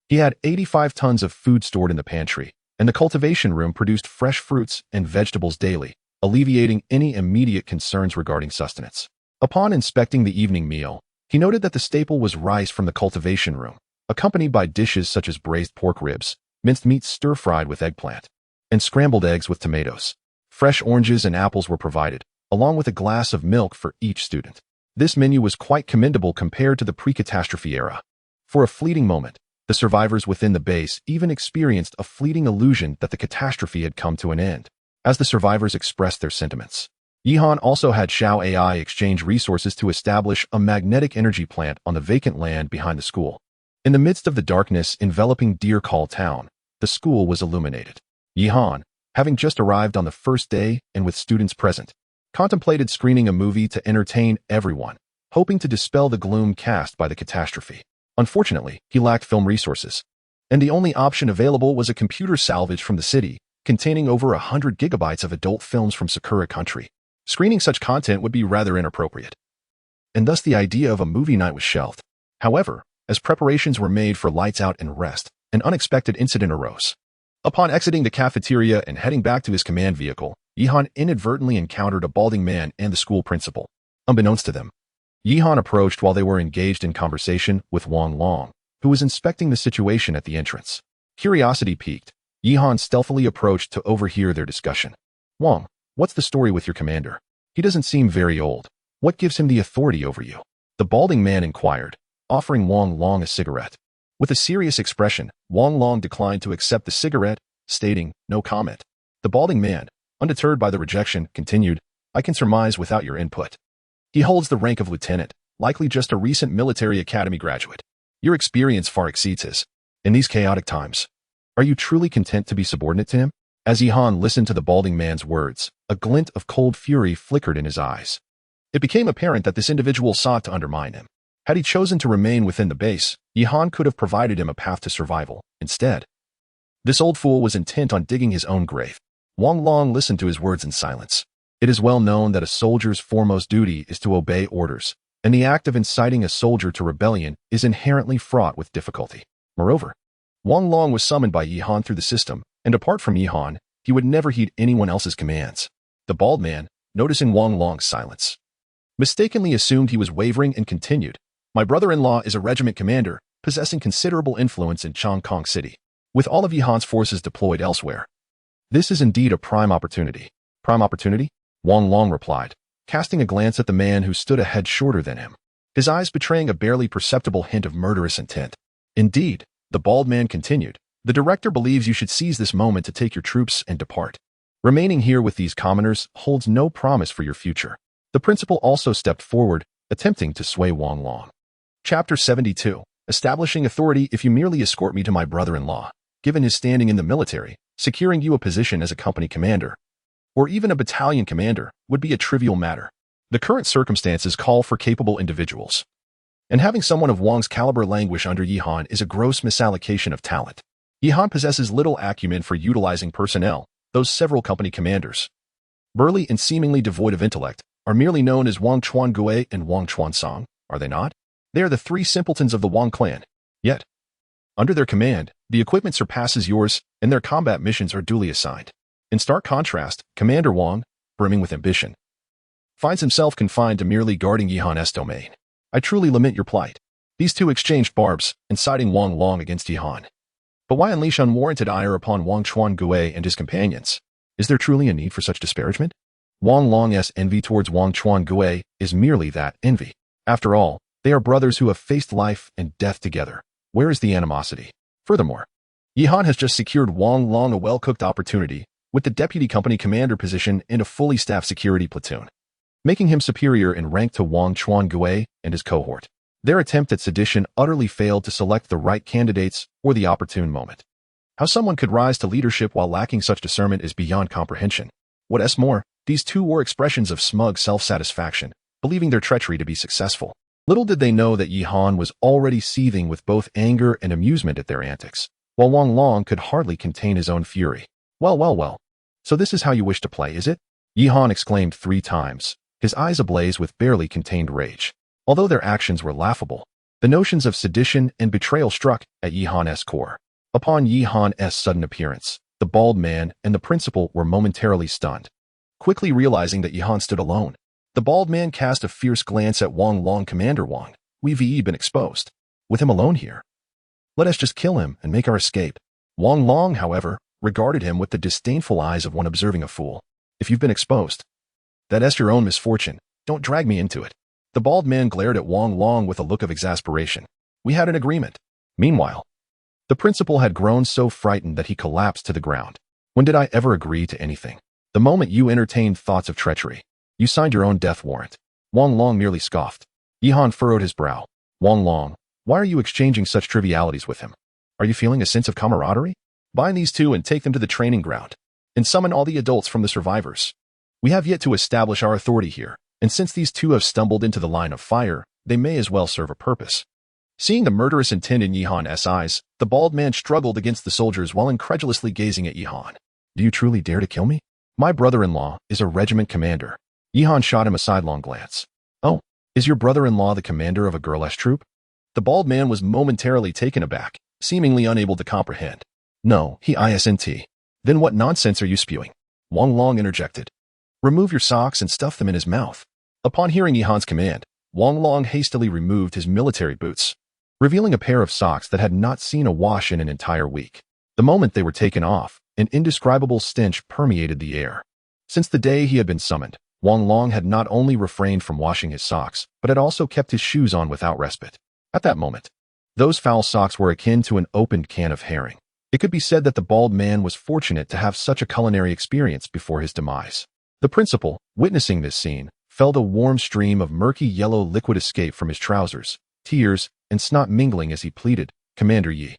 Speaker 1: he had 85 tons of food stored in the pantry, and the cultivation room produced fresh fruits and vegetables daily, alleviating any immediate concerns regarding sustenance. Upon inspecting the evening meal, He noted that the staple was rice from the cultivation room, accompanied by dishes such as braised pork ribs, minced meat stir-fried with eggplant, and scrambled eggs with tomatoes. Fresh oranges and apples were provided, along with a glass of milk for each student. This menu was quite commendable compared to the pre-catastrophe era. For a fleeting moment, the survivors within the base even experienced a fleeting illusion that the catastrophe had come to an end, as the survivors expressed their sentiments. Yihan also had Xiao AI exchange resources to establish a magnetic energy plant on the vacant land behind the school. In the midst of the darkness enveloping Deer Call Town, the school was illuminated. Yihan, having just arrived on the first day and with students present, contemplated screening a movie to entertain everyone, hoping to dispel the gloom cast by the catastrophe. Unfortunately, he lacked film resources, and the only option available was a computer salvage from the city, containing over 100 gigabytes of adult films from Sakura Country. Screening such content would be rather inappropriate, and thus the idea of a movie night was shelved. However, as preparations were made for lights out and rest, an unexpected incident arose. Upon exiting the cafeteria and heading back to his command vehicle, Yihan inadvertently encountered a balding man and the school principal. Unbeknownst to them, Yihan approached while they were engaged in conversation with Wang Long, who was inspecting the situation at the entrance. Curiosity piqued, Yihan stealthily approached to overhear their discussion. "Wang, what's the story with your commander? He doesn't seem very old. What gives him the authority over you?" The balding man inquired, offering Wang Long a cigarette. With a serious expression, Wang Long declined to accept the cigarette, stating, "No comment." The balding man, undeterred by the rejection, continued, "I can surmise without your input. He holds the rank of lieutenant, likely just a recent military academy graduate. Your experience far exceeds his. In these chaotic times, are you truly content to be subordinate to him?" As Yihan listened to the balding man's words, a glint of cold fury flickered in his eyes. It became apparent that this individual sought to undermine him. Had he chosen to remain within the base, Yihan could have provided him a path to survival. Instead, this old fool was intent on digging his own grave. Wang Long listened to his words in silence. It is well known that a soldier's foremost duty is to obey orders, and the act of inciting a soldier to rebellion is inherently fraught with difficulty. Moreover, Wang Long was summoned by Yihan through the system, and apart from Yihan, he would never heed anyone else's commands. The bald man, noticing Wang Long's silence, mistakenly assumed he was wavering and continued, "My brother-in-law is a regiment commander, possessing considerable influence in Chongqing City, with all of Yihan's forces deployed elsewhere. This is indeed a prime opportunity." "Prime opportunity?" Wang Long replied, casting a glance at the man who stood a head shorter than him, his eyes betraying a barely perceptible hint of murderous intent. "Indeed," the bald man continued, "the director believes you should seize this moment to take your troops and depart. Remaining here with these commoners holds no promise for your future." The principal also stepped forward, attempting to sway Wang Long. Chapter 72. Establishing authority. "If you merely escort me to my brother-in-law, given his standing in the military, securing you a position as a company commander, or even a battalion commander, would be a trivial matter. The current circumstances call for capable individuals, and having someone of Wang's caliber languish under Yihan is a gross misallocation of talent. Yihan possesses little acumen for utilizing personnel. Those several company commanders, burly and seemingly devoid of intellect, are merely known as Wang Chuan Gui and Wang Chuan Song, are they not? They are the three simpletons of the Wang clan. Yet, under their command, the equipment surpasses yours, and their combat missions are duly assigned. In stark contrast, Commander Wang, brimming with ambition, finds himself confined to merely guarding Yihan's domain. I truly lament your plight." These two exchanged barbs, inciting Wang Long against Yihan. But why unleash unwarranted ire upon Wang Chuan Gui and his companions? Is there truly a need for such disparagement? Wang Long's envy towards Wang Chuan Gui is merely that, envy. After all, they are brothers who have faced life and death together. Where is the animosity? Furthermore, Yihan has just secured Wang Long a well-cooked opportunity with the deputy company commander position in a fully staffed security platoon, making him superior in rank to Wang Chuan Gui and his cohort. Their attempt at sedition utterly failed to select the right candidates or the opportune moment. How someone could rise to leadership while lacking such discernment is beyond comprehension. What's more, these two were expressions of smug self-satisfaction, believing their treachery to be successful. Little did they know that Yihan was already seething with both anger and amusement at their antics, while Wang Long could hardly contain his own fury. Well. So this is how you wish to play, is it?" Yihan exclaimed 3 times, his eyes ablaze with barely contained rage. Although their actions were laughable, the notions of sedition and betrayal struck at Yihan's core. Upon Yihan's sudden appearance, the bald man and the principal were momentarily stunned. Quickly realizing that Yihan stood alone, the bald man cast a fierce glance at Wang Long. "Commander Wang, we've been exposed. With him alone here, let us just kill him and make our escape. Wang Long, however, regarded him with the disdainful eyes of one observing a fool. If you've been exposed, that's your own misfortune. Don't drag me into it. The bald man glared at Wang Long with a look of exasperation. We had an agreement. Meanwhile, the principal had grown so frightened that he collapsed to the ground. When did I ever agree to anything? The moment you entertained thoughts of treachery, you signed your own death warrant. Wang Long merely scoffed. Yihan furrowed his brow. Wang Long, why are you exchanging such trivialities with him? Are you feeling a sense of camaraderie? Bind these two and take them to the training ground, and summon all the adults from the survivors. We have yet to establish our authority here, and since these two have stumbled into the line of fire, they may as well serve a purpose. Seeing the murderous intent in Yihan's eyes, the bald man struggled against the soldiers while incredulously gazing at Yihan. Do you truly dare to kill me? My brother-in-law is a regiment commander. Yihan shot him a sidelong glance. Oh, is your brother-in-law the commander of a girlish troop? The bald man was momentarily taken aback, seemingly unable to comprehend. No, he isn't. Then what nonsense are you spewing? Wang Long interjected. Remove your socks and stuff them in his mouth. Upon hearing Yihan's command, Wang Long hastily removed his military boots, revealing a pair of socks that had not seen a wash in an entire week. The moment they were taken off, an indescribable stench permeated the air. Since the day he had been summoned, Wang Long had not only refrained from washing his socks, but had also kept his shoes on without respite. At that moment, those foul socks were akin to an opened can of herring. It could be said that the bald man was fortunate to have such a culinary experience before his demise. The principal, witnessing this scene, felt a warm stream of murky yellow liquid escape from his trousers, tears and snot mingling as he pleaded, Commander Yi.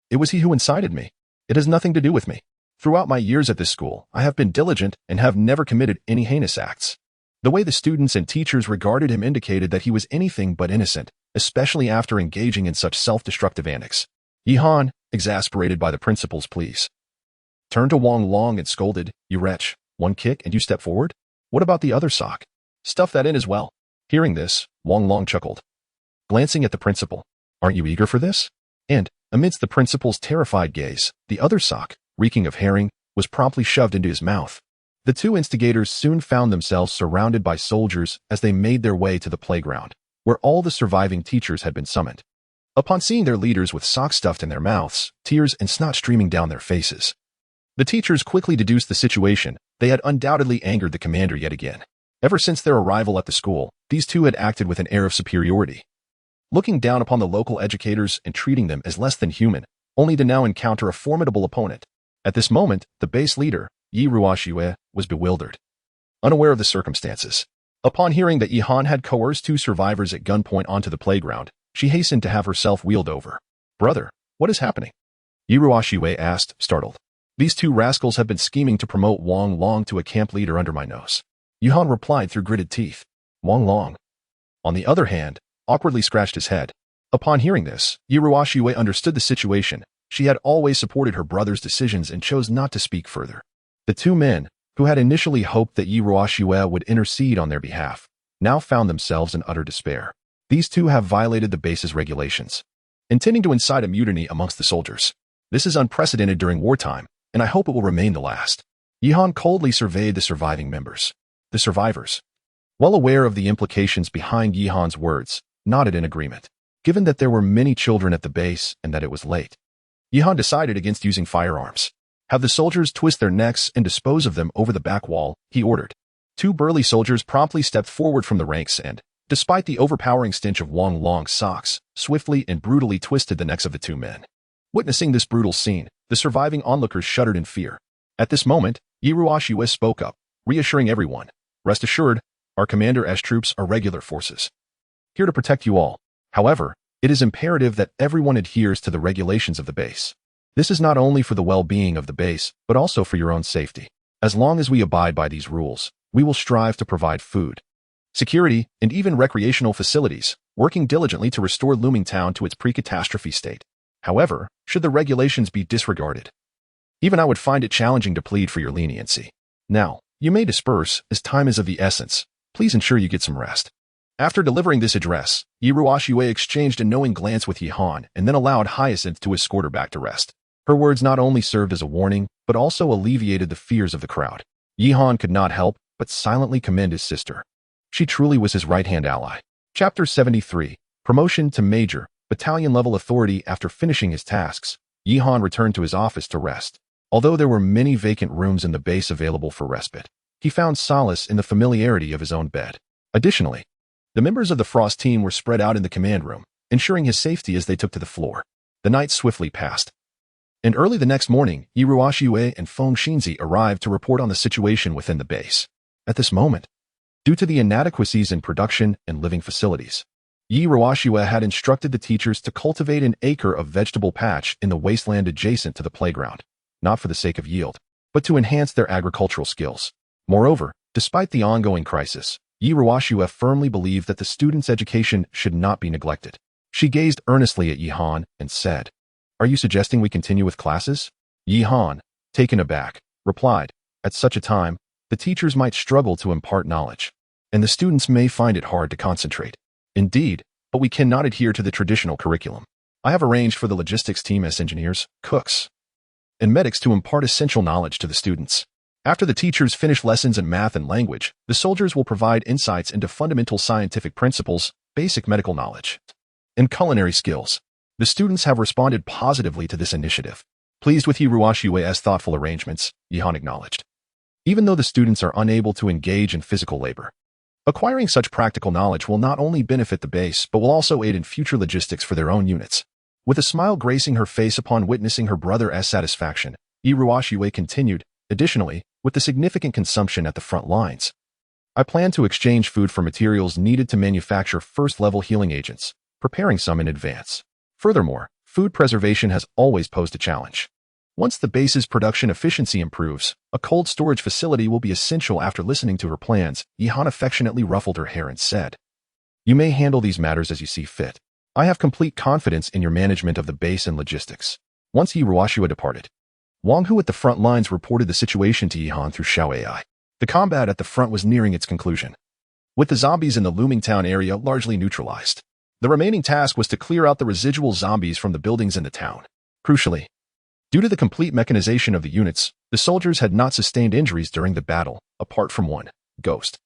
Speaker 1: It was he who incited me. It has nothing to do with me. Throughout my years at this school, I have been diligent and have never committed any heinous acts. The way the students and teachers regarded him indicated that he was anything but innocent, especially after engaging in such self-destructive antics. Yihan, exasperated by the principal's pleas, turned to Wang Long and scolded, You wretch, one kick and you step forward? What about the other sock? Stuff that in as well. Hearing this, Wang Long chuckled, glancing at the principal. Aren't you eager for this? And, amidst the principal's terrified gaze, the other sock, reeking of herring, was promptly shoved into his mouth. The two instigators soon found themselves surrounded by soldiers as they made their way to the playground, where all the surviving teachers had been summoned. Upon seeing their leaders with socks stuffed in their mouths, tears and snot streaming down their faces, the teachers quickly deduced the situation. They had undoubtedly angered the commander yet again. Ever since their arrival at the school, these two had acted with an air of superiority, looking down upon the local educators and treating them as less than human, only to now encounter a formidable opponent. At this moment, the base leader, Yi Ruoxue, was bewildered, unaware of the circumstances. Upon hearing that Yihan had coerced two survivors at gunpoint onto the playground, she hastened to have herself wheeled over. Brother, what is happening? Yi Ruoxue asked, startled. These two rascals have been scheming to promote Wang Long to a camp leader under my nose. Yihan replied through gritted teeth. Wang Long, on the other hand, awkwardly scratched his head. Upon hearing this, Yi Ruoxue understood the situation. She had always supported her brother's decisions and chose not to speak further. The two men, who had initially hoped that Yi Ruoxue would intercede on their behalf, now found themselves in utter despair. These two have violated the base's regulations, intending to incite a mutiny amongst the soldiers. This is unprecedented during wartime, and I hope it will remain the last. Yihan coldly surveyed the surviving members. The survivors, well aware of the implications behind Yihan's words, nodded in agreement. Given that there were many children at the base and that it was late, Yihan decided against using firearms. Have the soldiers twist their necks and dispose of them over the back wall, he ordered. Two burly soldiers promptly stepped forward from the ranks and, despite the overpowering stench of Wang Long's socks, swiftly and brutally twisted the necks of the two men. Witnessing this brutal scene, the surviving onlookers shuddered in fear. At this moment, Yi Ruoxue spoke up, reassuring everyone. Rest assured, our commander's troops are regular forces, here to protect you all. However, it is imperative that everyone adheres to the regulations of the base. This is not only for the well-being of the base, but also for your own safety. As long as we abide by these rules, we will strive to provide food, security, and even recreational facilities, working diligently to restore Looming Town to its pre-catastrophe state. However, should the regulations be disregarded, even I would find it challenging to plead for your leniency. Now, you may disperse, as time is of the essence. Please ensure you get some rest. After delivering this address, Yi Ruoxue exchanged a knowing glance with Yihan and then allowed Hyacinth to escort her back to rest. Her words not only served as a warning, but also alleviated the fears of the crowd. Yihan could not help but silently commend his sister. She truly was his right-hand ally. Chapter 73. Promotion to Major, battalion-level authority. After finishing his tasks, Yi Han returned to his office to rest. Although there were many vacant rooms in the base available for respite, he found solace in the familiarity of his own bed. Additionally, the members of the Frost team were spread out in the command room, ensuring his safety as they took to the floor. The night swiftly passed, and early the next morning, Yi Ruoxue and Feng Xinzi arrived to report on the situation within the base. At this moment, due to the inadequacies in production and living facilities, Yi Ruoxue had instructed the teachers to cultivate an acre of vegetable patch in the wasteland adjacent to the playground, not for the sake of yield, but to enhance their agricultural skills. Moreover, despite the ongoing crisis, Yi Ruoxue firmly believed that the students' education should not be neglected. She gazed earnestly at Yi Han and said, "Are you suggesting we continue with classes?" Yi Han, taken aback, replied, "At such a time, the teachers might struggle to impart knowledge, and the students may find it hard to concentrate. Indeed, but we cannot adhere to the traditional curriculum. I have arranged for the logistics team as engineers, cooks, and medics to impart essential knowledge to the students. After the teachers finish lessons in math and language, the soldiers will provide insights into fundamental scientific principles, basic medical knowledge, and culinary skills." The students have responded positively to this initiative. Pleased with Yi Ruoxue's thoughtful arrangements, Yi Han acknowledged. Even though the students are unable to engage in physical labor, acquiring such practical knowledge will not only benefit the base but will also aid in future logistics for their own units. With a smile gracing her face upon witnessing her brother's satisfaction, Yi Ruoxue continued, "Additionally, with the significant consumption at the front lines, I plan to exchange food for materials needed to manufacture first-level healing agents, preparing some in advance. Furthermore, food preservation has always posed a challenge. Once the base's production efficiency improves, a cold storage facility will be essential." After listening to her plans, Yi Han affectionately ruffled her hair and said, "You may handle these matters as you see fit. I have complete confidence in your management of the base and logistics." Once Yi Ruoxue departed, Wang Hu at the front lines reported the situation to Yi Han through Xiao AI. The combat at the front was nearing its conclusion, with the zombies in the looming town area largely neutralized. The remaining task was to clear out the residual zombies from the buildings in the town. Crucially, due to the complete mechanization of the units, the soldiers had not sustained injuries during the battle, apart from one, Ghost,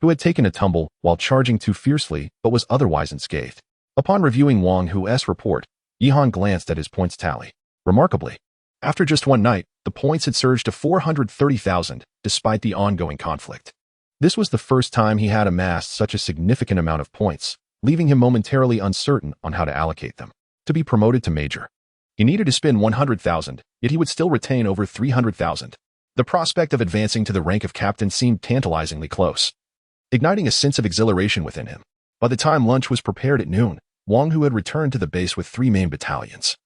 Speaker 1: who had taken a tumble while charging too fiercely but was otherwise unscathed. Upon reviewing Wang Hu's report, Yi Han glanced at his points tally. Remarkably, after just one night, the points had surged to 430,000, despite the ongoing conflict. This was the first time he had amassed such a significant amount of points, leaving him momentarily uncertain on how to allocate them. To be promoted to Major, he needed to spend 100,000, yet he would still retain over 300,000. The prospect of advancing to the rank of captain seemed tantalizingly close, igniting a sense of exhilaration within him. By the time lunch was prepared at noon, Wang Hu had returned to the base with 3 main battalions,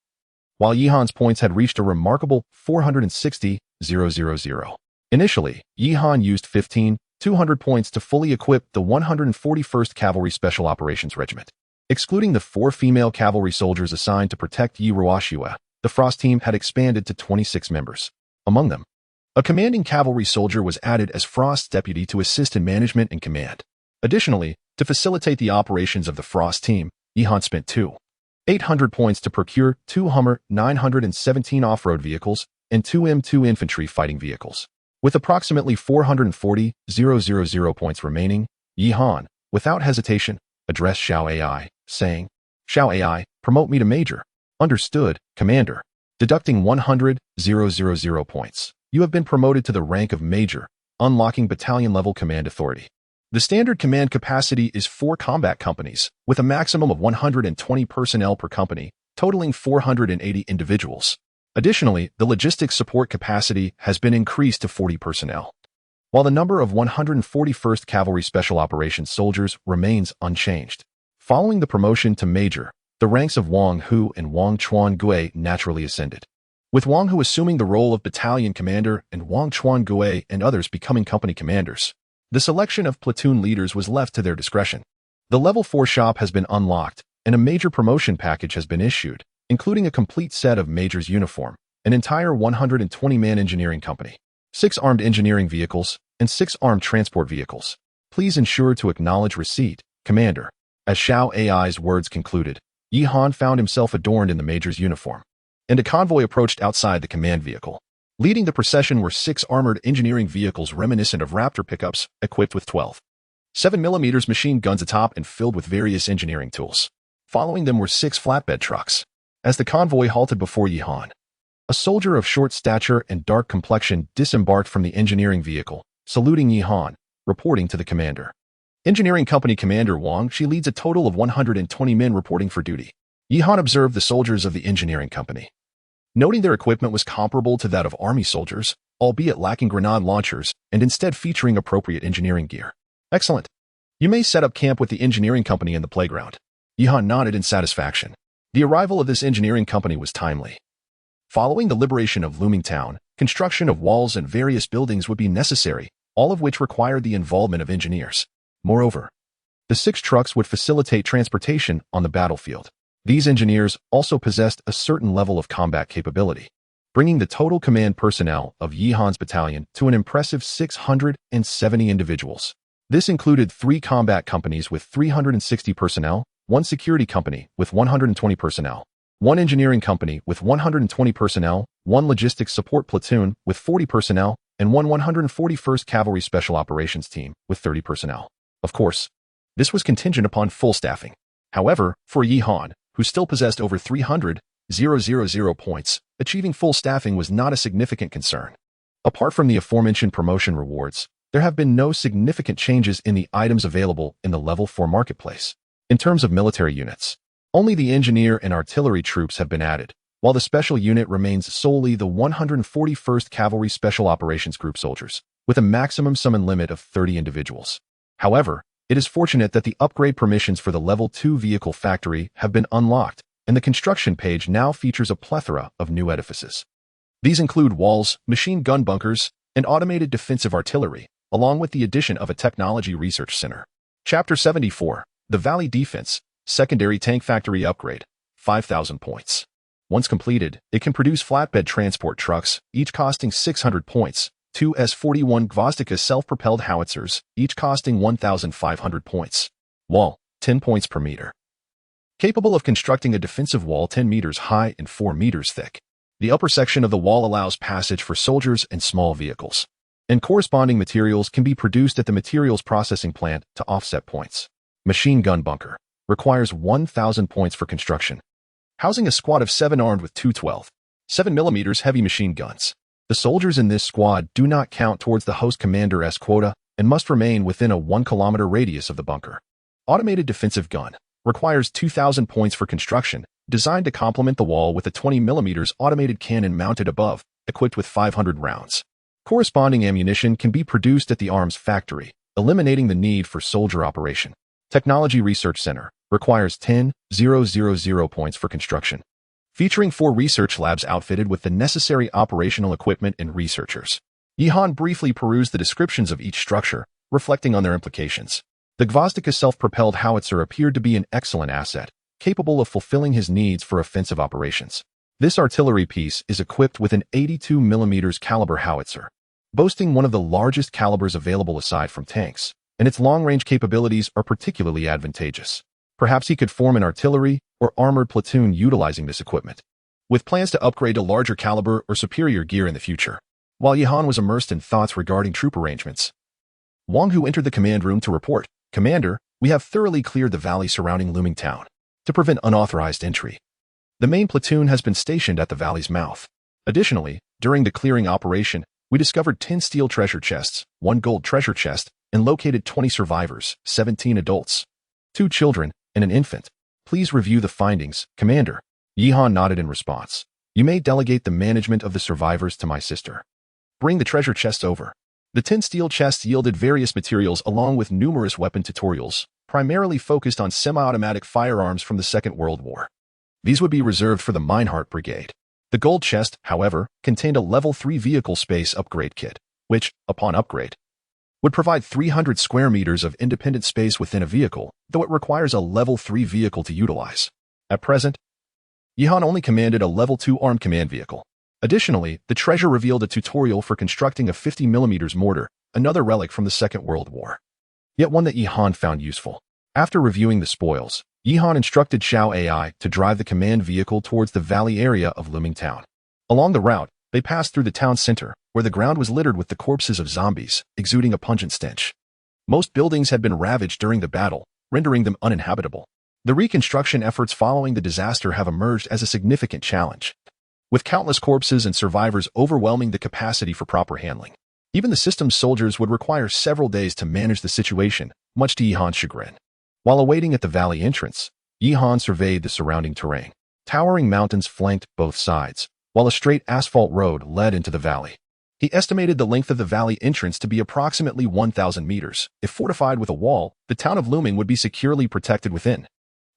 Speaker 1: while Yi Han's points had reached a remarkable 460,000. Initially, Yi Han used 200 points to fully equip the 141st Cavalry Special Operations Regiment. Excluding the 4 female cavalry soldiers assigned to protect Yi Ruoxue, the Frost team had expanded to 26 members. Among them, a commanding cavalry soldier was added as Frost's deputy to assist in management and command. Additionally, to facilitate the operations of the Frost team, Yi Han spent 800 points to procure 2 Hummer 917 off-road vehicles and 2 M2 infantry fighting vehicles. With approximately 440,000 points remaining, Yi Han, without hesitation, addressed Xiao AI, saying, "Xiao AI, promote me to Major." "Understood, Commander." Deducting 100,000 points, you have been promoted to the rank of Major, unlocking battalion-level command authority. The standard command capacity is 4 combat companies, with a maximum of 120 personnel per company, totaling 480 individuals. Additionally, the logistics support capacity has been increased to 40 personnel, while the number of 141st Cavalry Special Operations soldiers remains unchanged. Following the promotion to Major, the ranks of Wang Hu and Wang Chuangui naturally ascended, with Wang Hu assuming the role of battalion commander and Wang Chuangui and others becoming company commanders. The selection of platoon leaders was left to their discretion. The Level 4 shop has been unlocked, and a major promotion package has been issued, including a complete set of Major's uniform, an entire 120-man engineering company, 6 armed engineering vehicles, and 6 armed transport vehicles. Please ensure to acknowledge receipt, Commander. As Xiao AI's words concluded, Yi Han found himself adorned in the Major's uniform, and a convoy approached outside the command vehicle. Leading the procession were 6 armored engineering vehicles reminiscent of Raptor pickups, equipped with 12 7mm machine guns atop and filled with various engineering tools. Following them were 6 flatbed trucks. As the convoy halted before Yihan, a soldier of short stature and dark complexion disembarked from the engineering vehicle, saluting Yihan, reporting to the commander. Engineering Company Commander Wang, she leads a total of 120 men reporting for duty. Yihan observed the soldiers of the engineering company, noting their equipment was comparable to that of army soldiers, albeit lacking grenade launchers and instead featuring appropriate engineering gear. Excellent. You may set up camp with the engineering company in the playground. Yihan nodded in satisfaction. The arrival of this engineering company was timely. Following the liberation of Looming Town, construction of walls and various buildings would be necessary, all of which required the involvement of engineers. Moreover, the 6 trucks would facilitate transportation on the battlefield. These engineers also possessed a certain level of combat capability, bringing the total command personnel of Yihan's battalion to an impressive 670 individuals. This included 3 combat companies with 360 personnel, 1 security company with 120 personnel, 1 engineering company with 120 personnel, 1 logistics support platoon with 40 personnel, and 1 141st Cavalry Special Operations Team with 30 personnel. Of course, this was contingent upon full staffing. However, for Yihan, who still possessed over 300,000 points, achieving full staffing was not a significant concern. Apart from the aforementioned promotion rewards, there have been no significant changes in the items available in the Level 4 marketplace. In terms of military units, only the engineer and artillery troops have been added, while the special unit remains solely the 141st Cavalry Special Operations Group soldiers, with a maximum summon limit of 30 individuals. However, it is fortunate that the upgrade permissions for the Level 2 vehicle factory have been unlocked, and the construction page now features a plethora of new edifices. These include walls, machine gun bunkers, and automated defensive artillery, along with the addition of a technology research center. Chapter 74, The Valley Defense, Secondary Tank Factory Upgrade, 5,000 points. Once completed, it can produce flatbed transport trucks, each costing 600 points, 2 S-41 Gvostika self-propelled howitzers, each costing 1,500 points. Wall, 10 points per meter. Capable of constructing a defensive wall 10 meters high and 4 meters thick. The upper section of the wall allows passage for soldiers and small vehicles, and corresponding materials can be produced at the materials processing plant to offset points. Machine gun bunker requires 1,000 points for construction, housing a squad of 7 armed with 2 7mm heavy machine guns. The soldiers in this squad do not count towards the host commander's quota and must remain within a 1-kilometer radius of the bunker. Automated defensive gun requires 2,000 points for construction, designed to complement the wall with a 20mm automated cannon mounted above, equipped with 500 rounds. Corresponding ammunition can be produced at the arms factory, eliminating the need for soldier operation. Technology Research Center requires 10,000 points for construction, featuring 4 research labs outfitted with the necessary operational equipment and researchers. Yihan briefly perused the descriptions of each structure, reflecting on their implications. The Gvostika self-propelled howitzer appeared to be an excellent asset, capable of fulfilling his needs for offensive operations. This artillery piece is equipped with an 82mm caliber howitzer, boasting one of the largest calibers available aside from tanks, and its long-range capabilities are particularly advantageous. Perhaps he could form an artillery or armored platoon utilizing this equipment, with plans to upgrade to larger caliber or superior gear in the future. While Yihan was immersed in thoughts regarding troop arrangements, Wang, who entered the command room to report, "Commander, we have thoroughly cleared the valley surrounding Looming Town to prevent unauthorized entry. The main platoon has been stationed at the valley's mouth. Additionally, during the clearing operation, we discovered 10 steel treasure chests, 1 gold treasure chest, and located 20 survivors, 17 adults, 2 children, and an infant. Please review the findings, Commander." Yihan nodded in response. "You may delegate the management of the survivors to my sister. Bring the treasure chests over." The 10 steel chests yielded various materials along with numerous weapon tutorials, primarily focused on semi-automatic firearms from the Second World War. These would be reserved for the Minehart Brigade. The gold chest, however, contained a Level 3 vehicle space upgrade kit, which, upon upgrade, would provide 300 square meters of independent space within a vehicle, though it requires a Level 3 vehicle to utilize. At present, Yihan only commanded a Level 2 armed command vehicle. Additionally, the treasure revealed a tutorial for constructing a 50mm mortar, another relic from the Second World War, yet one that Yihan found useful. After reviewing the spoils, Yihan instructed Xiao AI to drive the command vehicle towards the valley area of Looming Town. Along the route, they passed through the town center, where the ground was littered with the corpses of zombies, exuding a pungent stench. Most buildings had been ravaged during the battle, rendering them uninhabitable. The reconstruction efforts following the disaster have emerged as a significant challenge, with countless corpses and survivors overwhelming the capacity for proper handling. Even the system's soldiers would require several days to manage the situation, much to Yihan's chagrin. While awaiting at the valley entrance, Yihan surveyed the surrounding terrain. Towering mountains flanked both sides, while a straight asphalt road led into the valley. He estimated the length of the valley entrance to be approximately 1,000 meters. If fortified with a wall, the town of Luming would be securely protected within.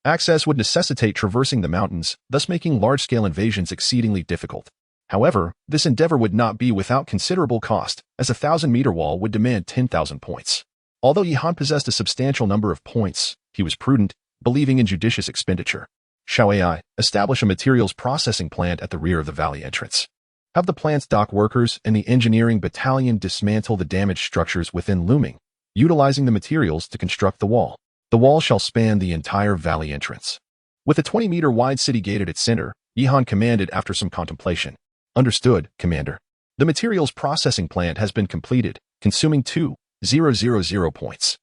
Speaker 1: Access would necessitate traversing the mountains, thus making large-scale invasions exceedingly difficult. However, this endeavor would not be without considerable cost, as a 1,000-meter wall would demand 10,000 points. Although Yihan possessed a substantial number of points, he was prudent, believing in judicious expenditure. Shall AI establish a materials processing plant at the rear of the valley entrance? Have the plant's dock workers and the engineering battalion dismantle the damaged structures within Luming, utilizing the materials to construct the wall. The wall shall span the entire valley entrance. With a 20-meter wide city gate at its center, Yihan commanded after some contemplation. Understood, Commander. The materials processing plant has been completed, consuming 2,000 points.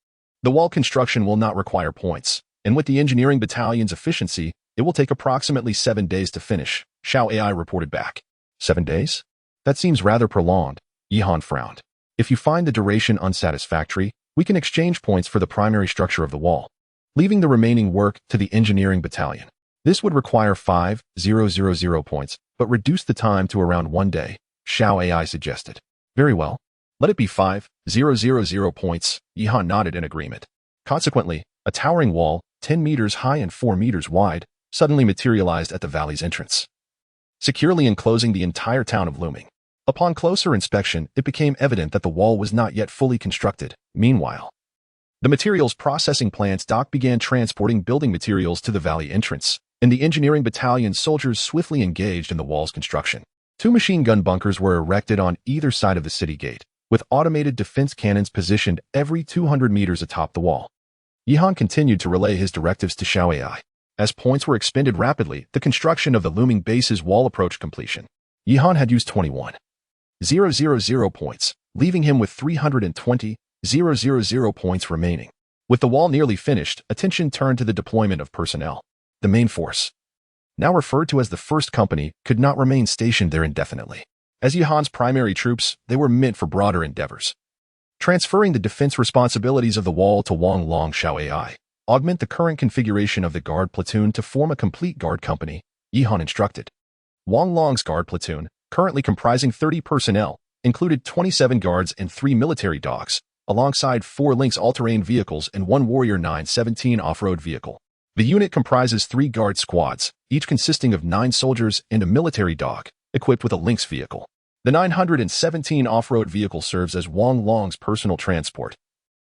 Speaker 1: The wall construction will not require points, and with the engineering battalion's efficiency, it will take approximately 7 days to finish, Shao AI reported back. 7 days? That seems rather prolonged, Yihan frowned. If you find the duration unsatisfactory, we can exchange points for the primary structure of the wall, leaving the remaining work to the engineering battalion. This would require 5,000 points, but reduce the time to around 1 day, Shao AI suggested. Very well. Let it be 5,000 points, Yihan nodded in agreement. Consequently, a towering wall, 10 meters high and 4 meters wide, suddenly materialized at the valley's entrance, securely enclosing the entire town of Luming. Upon closer inspection, it became evident that the wall was not yet fully constructed. Meanwhile, the materials processing plant's dock began transporting building materials to the valley entrance, and the engineering battalion's soldiers swiftly engaged in the wall's construction. 2 machine gun bunkers were erected on either side of the city gate, with automated defense cannons positioned every 200 meters atop the wall. Yihan continued to relay his directives to Shao AI. As points were expended rapidly, the construction of the Luming base's wall approached completion. Yihan had used 21,000 points, leaving him with 320,000 points remaining. With the wall nearly finished, attention turned to the deployment of personnel. The main force, now referred to as the First Company, could not remain stationed there indefinitely. As Yihan's primary troops, they were meant for broader endeavors. Transferring the defense responsibilities of the wall to Wang Long Shao AI. Augment the current configuration of the guard platoon to form a complete guard company, Yihan instructed. Wang Long's guard platoon, currently comprising 30 personnel, included 27 guards and 3 military dogs, alongside 4 Lynx all-terrain vehicles and 1 Warrior 917 off-road vehicle. The unit comprises 3 guard squads, each consisting of 9 soldiers and a military dog, equipped with a Lynx vehicle. The 917 off-road vehicle serves as Wang Long's personal transport,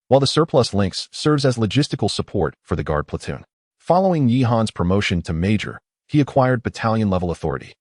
Speaker 1: while the surplus Lynx serves as logistical support for the guard platoon. Following Yihan's promotion to major, he acquired battalion-level authority,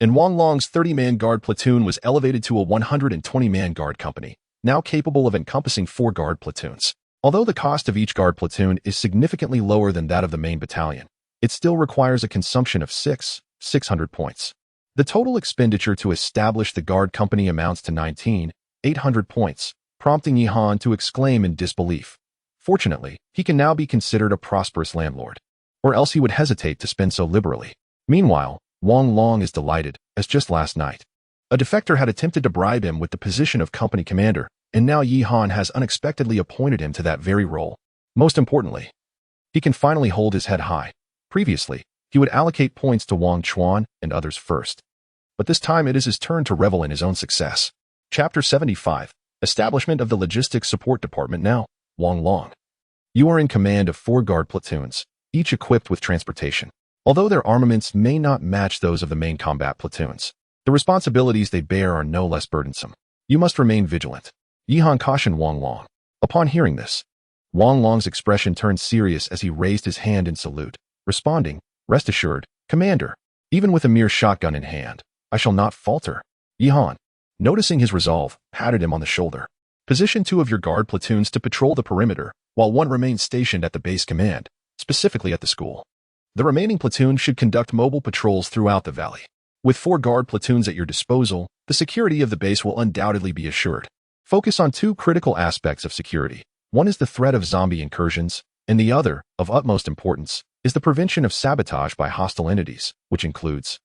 Speaker 1: and Wang Long's 30-man guard platoon was elevated to a 120-man guard company, now capable of encompassing 4 guard platoons. Although the cost of each guard platoon is significantly lower than that of the main battalion, it still requires a consumption of 600 points. The total expenditure to establish the guard company amounts to 19,800 points, prompting Yihan to exclaim in disbelief. Fortunately, he can now be considered a prosperous landlord, or else he would hesitate to spend so liberally. Meanwhile, Wang Long is delighted, as just last night, a defector had attempted to bribe him with the position of company commander, and now Yihan has unexpectedly appointed him to that very role. Most importantly, he can finally hold his head high. Previously, he would allocate points to Wang Chuan and others first, but this time it is his turn to revel in his own success. Chapter 75. Establishment of the Logistics Support Department. Now, Wang Long, you are in command of 4 guard platoons, each equipped with transportation. Although their armaments may not match those of the main combat platoons, the responsibilities they bear are no less burdensome. You must remain vigilant, Yihan cautioned Wang Long. Upon hearing this, Wang Long's expression turned serious as he raised his hand in salute, responding, "Rest assured, Commander, even with a mere shotgun in hand, I shall not falter." Yihan, noticing his resolve, patted him on the shoulder. "Position 2 of your guard platoons to patrol the perimeter, while 1 remains stationed at the base command, specifically at the school. The remaining platoon should conduct mobile patrols throughout the valley. With 4 guard platoons at your disposal, the security of the base will undoubtedly be assured. Focus on 2 critical aspects of security. One is the threat of zombie incursions, and the other, of utmost importance, is the prevention of sabotage by hostile entities, which includes,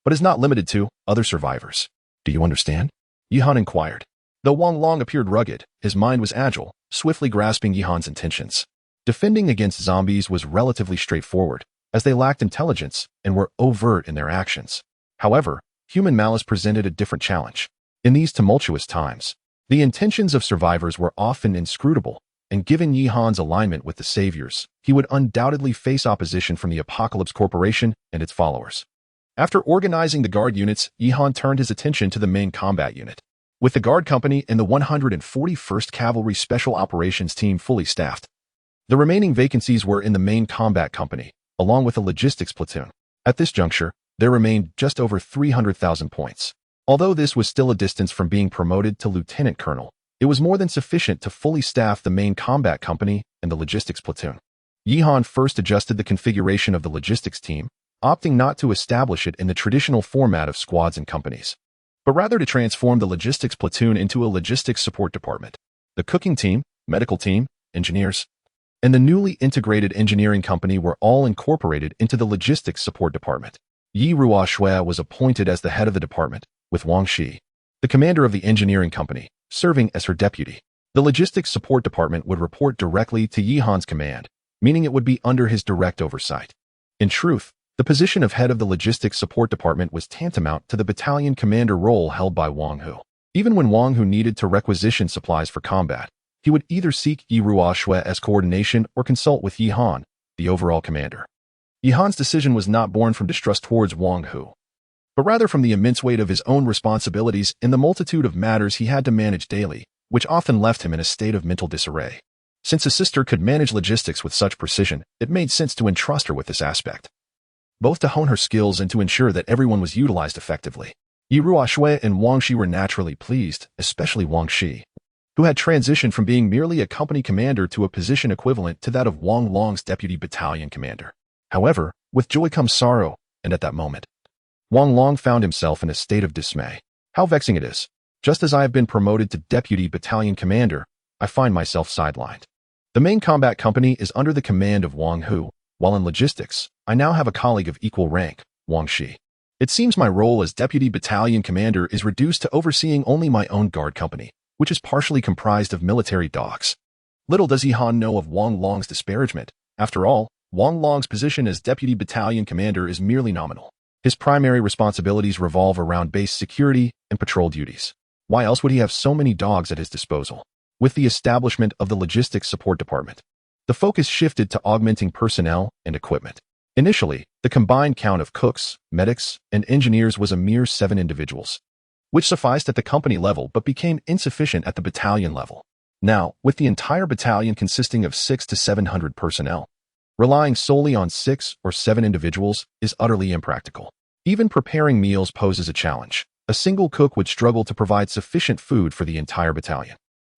Speaker 1: but is not limited to, other survivors. Do you understand? Yihan inquired. Though Wang Long appeared rugged, his mind was agile, swiftly grasping Yihan's intentions. Defending against zombies was relatively straightforward, as they lacked intelligence and were overt in their actions. However, human malice presented a different challenge. In these tumultuous times, the intentions of survivors were often inscrutable, and given Yihan's alignment with the Saviors, he would undoubtedly face opposition from the Apocalypse Corporation and its followers. After organizing the guard units, Yihan turned his attention to the main combat unit. With the guard company and the 141st Cavalry Special Operations Team fully staffed, the remaining vacancies were in the main combat company, along with a logistics platoon. At this juncture, there remained just over 300,000 points. Although this was still a distance from being promoted to lieutenant colonel, it was more than sufficient to fully staff the main combat company and the logistics platoon. Yihan first adjusted the configuration of the logistics team, opting not to establish it in the traditional format of squads and companies, but rather to transform the logistics platoon into a logistics support department. The cooking team, medical team, engineers, and the newly integrated engineering company were all incorporated into the logistics support department. Yi Ruoshui was appointed as the head of the department, with Wang Shi, the commander of the engineering company, serving as her deputy. The logistics support department would report directly to Yihan's command, meaning it would be under his direct oversight. In truth, the position of head of the logistics support department was tantamount to the battalion commander role held by Wang Hu. Even when Wang Hu needed to requisition supplies for combat, he would either seek Yi Ruoshui as coordination or consult with Yihan, the overall commander. Yihan's decision was not born from distrust towards Wang Hu, but rather from the immense weight of his own responsibilities and the multitude of matters he had to manage daily, which often left him in a state of mental disarray. Since his sister could manage logistics with such precision, it made sense to entrust her with this aspect, both to hone her skills and to ensure that everyone was utilized effectively. Yi Ruoshui and Wang Shi were naturally pleased, especially Wang Shi, who had transitioned from being merely a company commander to a position equivalent to that of Wang Long's deputy battalion commander. However, with joy comes sorrow, and at that moment, Wang Long found himself in a state of dismay. How vexing it is. Just as I have been promoted to deputy battalion commander, I find myself sidelined. The main combat company is under the command of Wang Hu, while in logistics, I now have a colleague of equal rank, Wang Shi. It seems my role as deputy battalion commander is reduced to overseeing only my own guard company, which is partially comprised of military dogs. Little does Yihan know of Wang Long's disparagement. After all, Wang Long's position as deputy battalion commander is merely nominal. His primary responsibilities revolve around base security and patrol duties. Why else would he have so many dogs at his disposal? With the establishment of the logistics support department, the focus shifted to augmenting personnel and equipment. Initially, the combined count of cooks, medics, and engineers was a mere 7 individuals, which sufficed at the company level but became insufficient at the battalion level. Now, with the entire battalion consisting of 600 to 700 personnel, relying solely on 6 or 7 individuals is utterly impractical. Even preparing meals poses a challenge. A single cook would struggle to provide sufficient food for the entire battalion.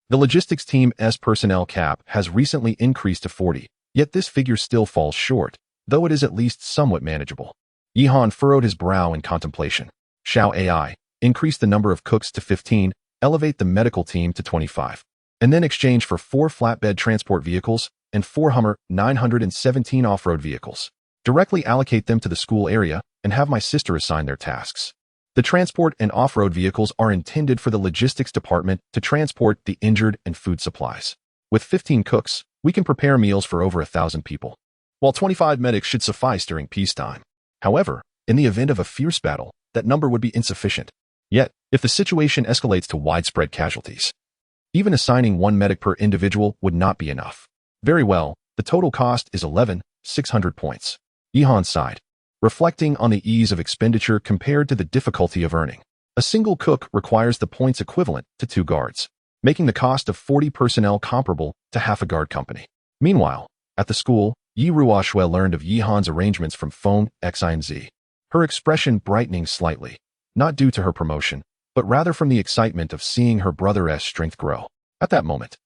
Speaker 1: The logistics team's personnel cap has recently increased to 40, yet this figure still falls short, though it is at least somewhat manageable. Yihan furrowed his brow in contemplation. Shall AI increase the number of cooks to 15, elevate the medical team to 25, and then exchange for 4 flatbed transport vehicles and 4 Hummer 917 off-road vehicles? Directly allocate them to the school area and have my sister assign their tasks. The transport and off-road vehicles are intended for the logistics department to transport the injured and food supplies. With 15 cooks, we can prepare meals for over 1,000 people, while 25 medics should suffice during peacetime. However, in the event of a fierce battle, that number would be insufficient. Yet, if the situation escalates to widespread casualties, even assigning 1 medic per individual would not be enough. Very well, the total cost is 11,600 points. Yihan sighed, reflecting on the ease of expenditure compared to the difficulty of earning. A single cook requires the points equivalent to 2 guards, making the cost of 40 personnel comparable to half a guard company. Meanwhile, at the school, Yi Ruoshui learned of Yihan's arrangements from phone XINZ, her expression brightening slightly, not due to her promotion, but rather from the excitement of seeing her brother's strength grow. At that moment,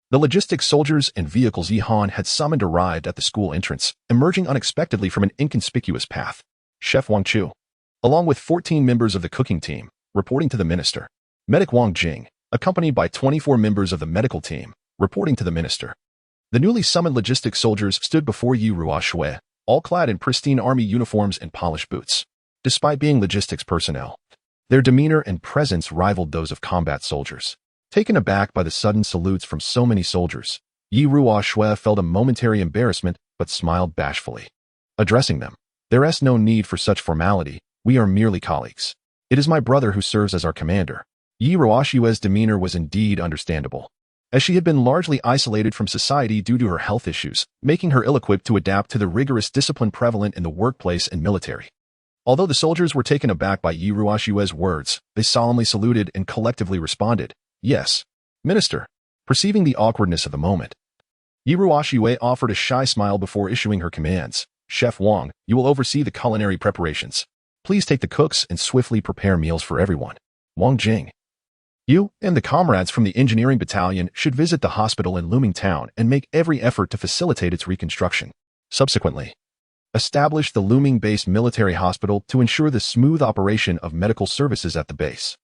Speaker 1: the logistics soldiers and vehicles Yihan had summoned arrived at the school entrance, emerging unexpectedly from an inconspicuous path. Chef Wang Chu, along with 14 members of the cooking team, reporting to the minister. Medic Wang Jing, accompanied by 24 members of the medical team, reporting to the minister. The newly summoned logistics soldiers stood before Yi Ruoshui, all clad in pristine army uniforms and polished boots. Despite being logistics personnel, their demeanor and presence rivaled those of combat soldiers. Taken aback by the sudden salutes from so many soldiers, Yi Ruoxue felt a momentary embarrassment but smiled bashfully. Addressing them, "There is no need for such formality, we are merely colleagues. It is my brother who serves as our commander." Yi Ruoxue's demeanor was indeed understandable, as she had been largely isolated from society due to her health issues, making her ill-equipped to adapt to the rigorous discipline prevalent in the workplace and military. Although the soldiers were taken aback by Yi Ruoxue's words, they solemnly saluted and collectively responded, "Yes, Minister." Perceiving the awkwardness of the moment, Yi Ruoxue offered a shy smile before issuing her commands. "Chef Wang, you will oversee the culinary preparations. Please take the cooks and swiftly prepare meals for everyone. Wang Jing, you and the comrades from the engineering battalion should visit the hospital in Looming Town and make every effort to facilitate its reconstruction. Subsequently, establish the Looming-based military hospital to ensure the smooth operation of medical services at the base."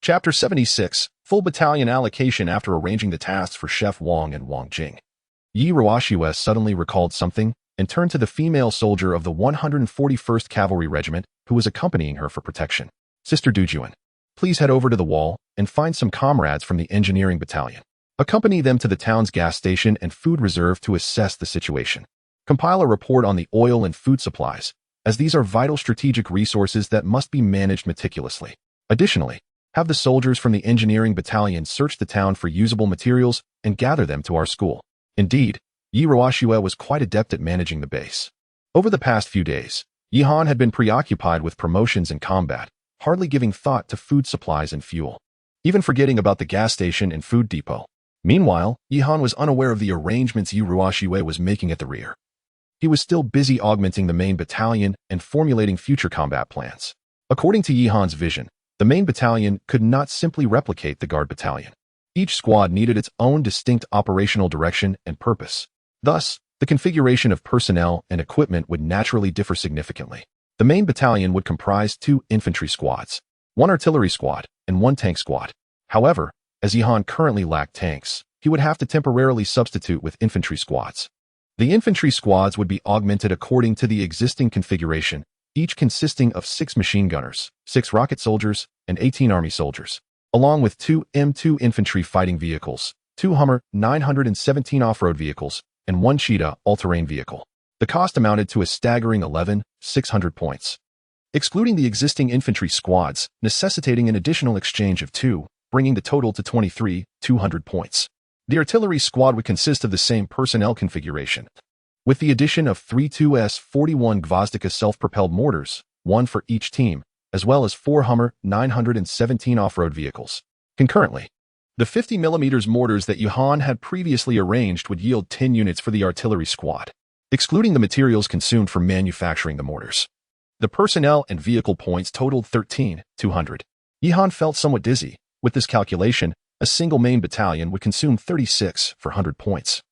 Speaker 1: Chapter 76, Full Battalion Allocation. After arranging the tasks for Chef Wang and Wang Jing, Yi Ruoxue suddenly recalled something and turned to the female soldier of the 141st Cavalry Regiment who was accompanying her for protection. "Sister Dujuan, please head over to the wall and find some comrades from the engineering battalion. Accompany them to the town's gas station and food reserve to assess the situation. Compile a report on the oil and food supplies, as these are vital strategic resources that must be managed meticulously. Additionally, have the soldiers from the engineering battalion search the town for usable materials and gather them to our school." Indeed, Yi Ruoxue was quite adept at managing the base. Over the past few days, Yi Han had been preoccupied with promotions and combat, hardly giving thought to food supplies and fuel, even forgetting about the gas station and food depot. Meanwhile, Yi Han was unaware of the arrangements Yi Ruoxue was making at the rear. He was still busy augmenting the main battalion and formulating future combat plans. According to Yi Han's vision, the main battalion could not simply replicate the guard battalion. Each squad needed its own distinct operational direction and purpose. Thus, the configuration of personnel and equipment would naturally differ significantly. The main battalion would comprise 2 infantry squads, 1 artillery squad, and 1 tank squad. However, as Yi Han currently lacked tanks, he would have to temporarily substitute with infantry squads. The infantry squads would be augmented according to the existing configuration, each consisting of 6 machine gunners, 6 rocket soldiers, and 18 army soldiers, along with 2 M2 infantry fighting vehicles, 2 Hummer 917 off-road vehicles, and 1 Cheetah all-terrain vehicle. The cost amounted to a staggering 11,600 points, excluding the existing infantry squads, necessitating an additional exchange of 2, bringing the total to 23,200 points. The artillery squad would consist of the same personnel configuration, with the addition of 3 2S-41 Gvozdika self-propelled mortars, 1 for each team, as well as 4 Hummer 917 off-road vehicles. Concurrently, the 50mm mortars that Yi Han had previously arranged would yield 10 units for the artillery squad, excluding the materials consumed for manufacturing the mortars. The personnel and vehicle points totaled 13,200. Yi Han felt somewhat dizzy. With this calculation, a single main battalion would consume 36 for 100 points,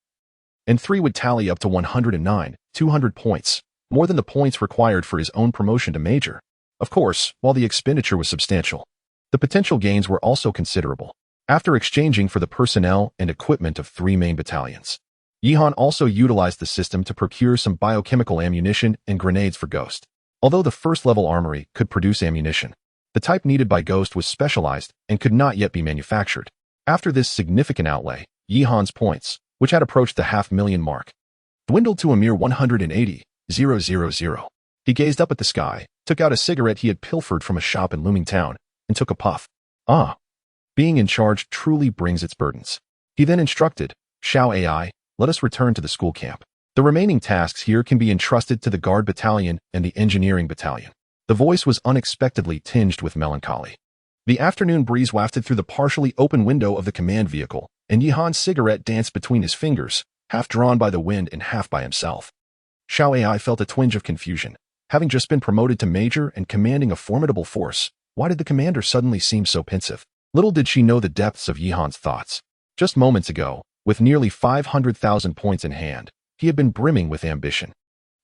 Speaker 1: and 3 would tally up to 109,200 points, more than the points required for his own promotion to major. Of course, while the expenditure was substantial, the potential gains were also considerable. After exchanging for the personnel and equipment of 3 main battalions, Yi Han also utilized the system to procure some biochemical ammunition and grenades for Ghost. Although the first-level armory could produce ammunition, the type needed by Ghost was specialized and could not yet be manufactured. After this significant outlay, Yi Han's points, which had approached the 500,000 mark, dwindled to a mere 180,000. He gazed up at the sky, took out a cigarette he had pilfered from a shop in Looming Town, and took a puff. Being in charge truly brings its burdens. He then instructed, "Xiao AI, let us return to the school camp. The remaining tasks here can be entrusted to the guard battalion and the engineering battalion." The voice was unexpectedly tinged with melancholy. The afternoon breeze wafted through the partially open window of the command vehicle, and Yi Han's cigarette danced between his fingers, half drawn by the wind and half by himself. Xiao AI felt a twinge of confusion. Having just been promoted to major and commanding a formidable force, why did the commander suddenly seem so pensive? Little did she know the depths of Yi Han's thoughts. Just moments ago, with nearly 500,000 points in hand, he had been brimming with ambition,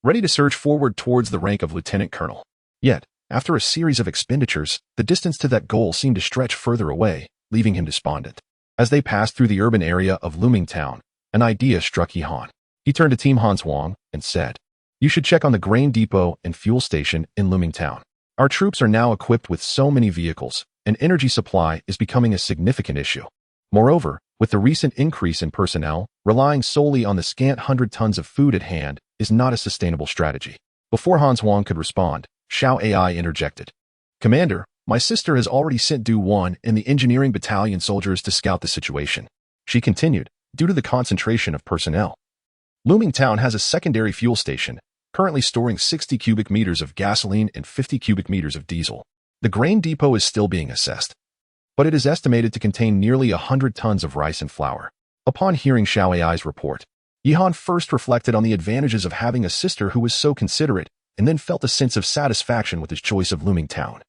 Speaker 1: ready to surge forward towards the rank of lieutenant colonel. Yet, after a series of expenditures, the distance to that goal seemed to stretch further away, leaving him despondent. As they passed through the urban area of Looming Town, an idea struck Yi Han. He turned to Team Hans Wang and said, You should check on the grain depot and fuel station in Looming Town. Our troops are now equipped with so many vehicles, and energy supply is becoming a significant issue. Moreover, with the recent increase in personnel, relying solely on the scant 100 tons of food at hand is not a sustainable strategy. Before Han Huang could respond, Xiao AI interjected. Commander, my sister has already sent Du Wan and the engineering battalion soldiers to scout the situation. She continued, due to the concentration of personnel. Looming Town has a secondary fuel station, currently storing 60 cubic meters of gasoline and 50 cubic meters of diesel. The grain depot is still being assessed, but it is estimated to contain nearly 100 tons of rice and flour. Upon hearing Xiao AI's report, Yihan first reflected on the advantages of having a sister who was so considerate, and then felt a sense of satisfaction with his choice of Looming Town.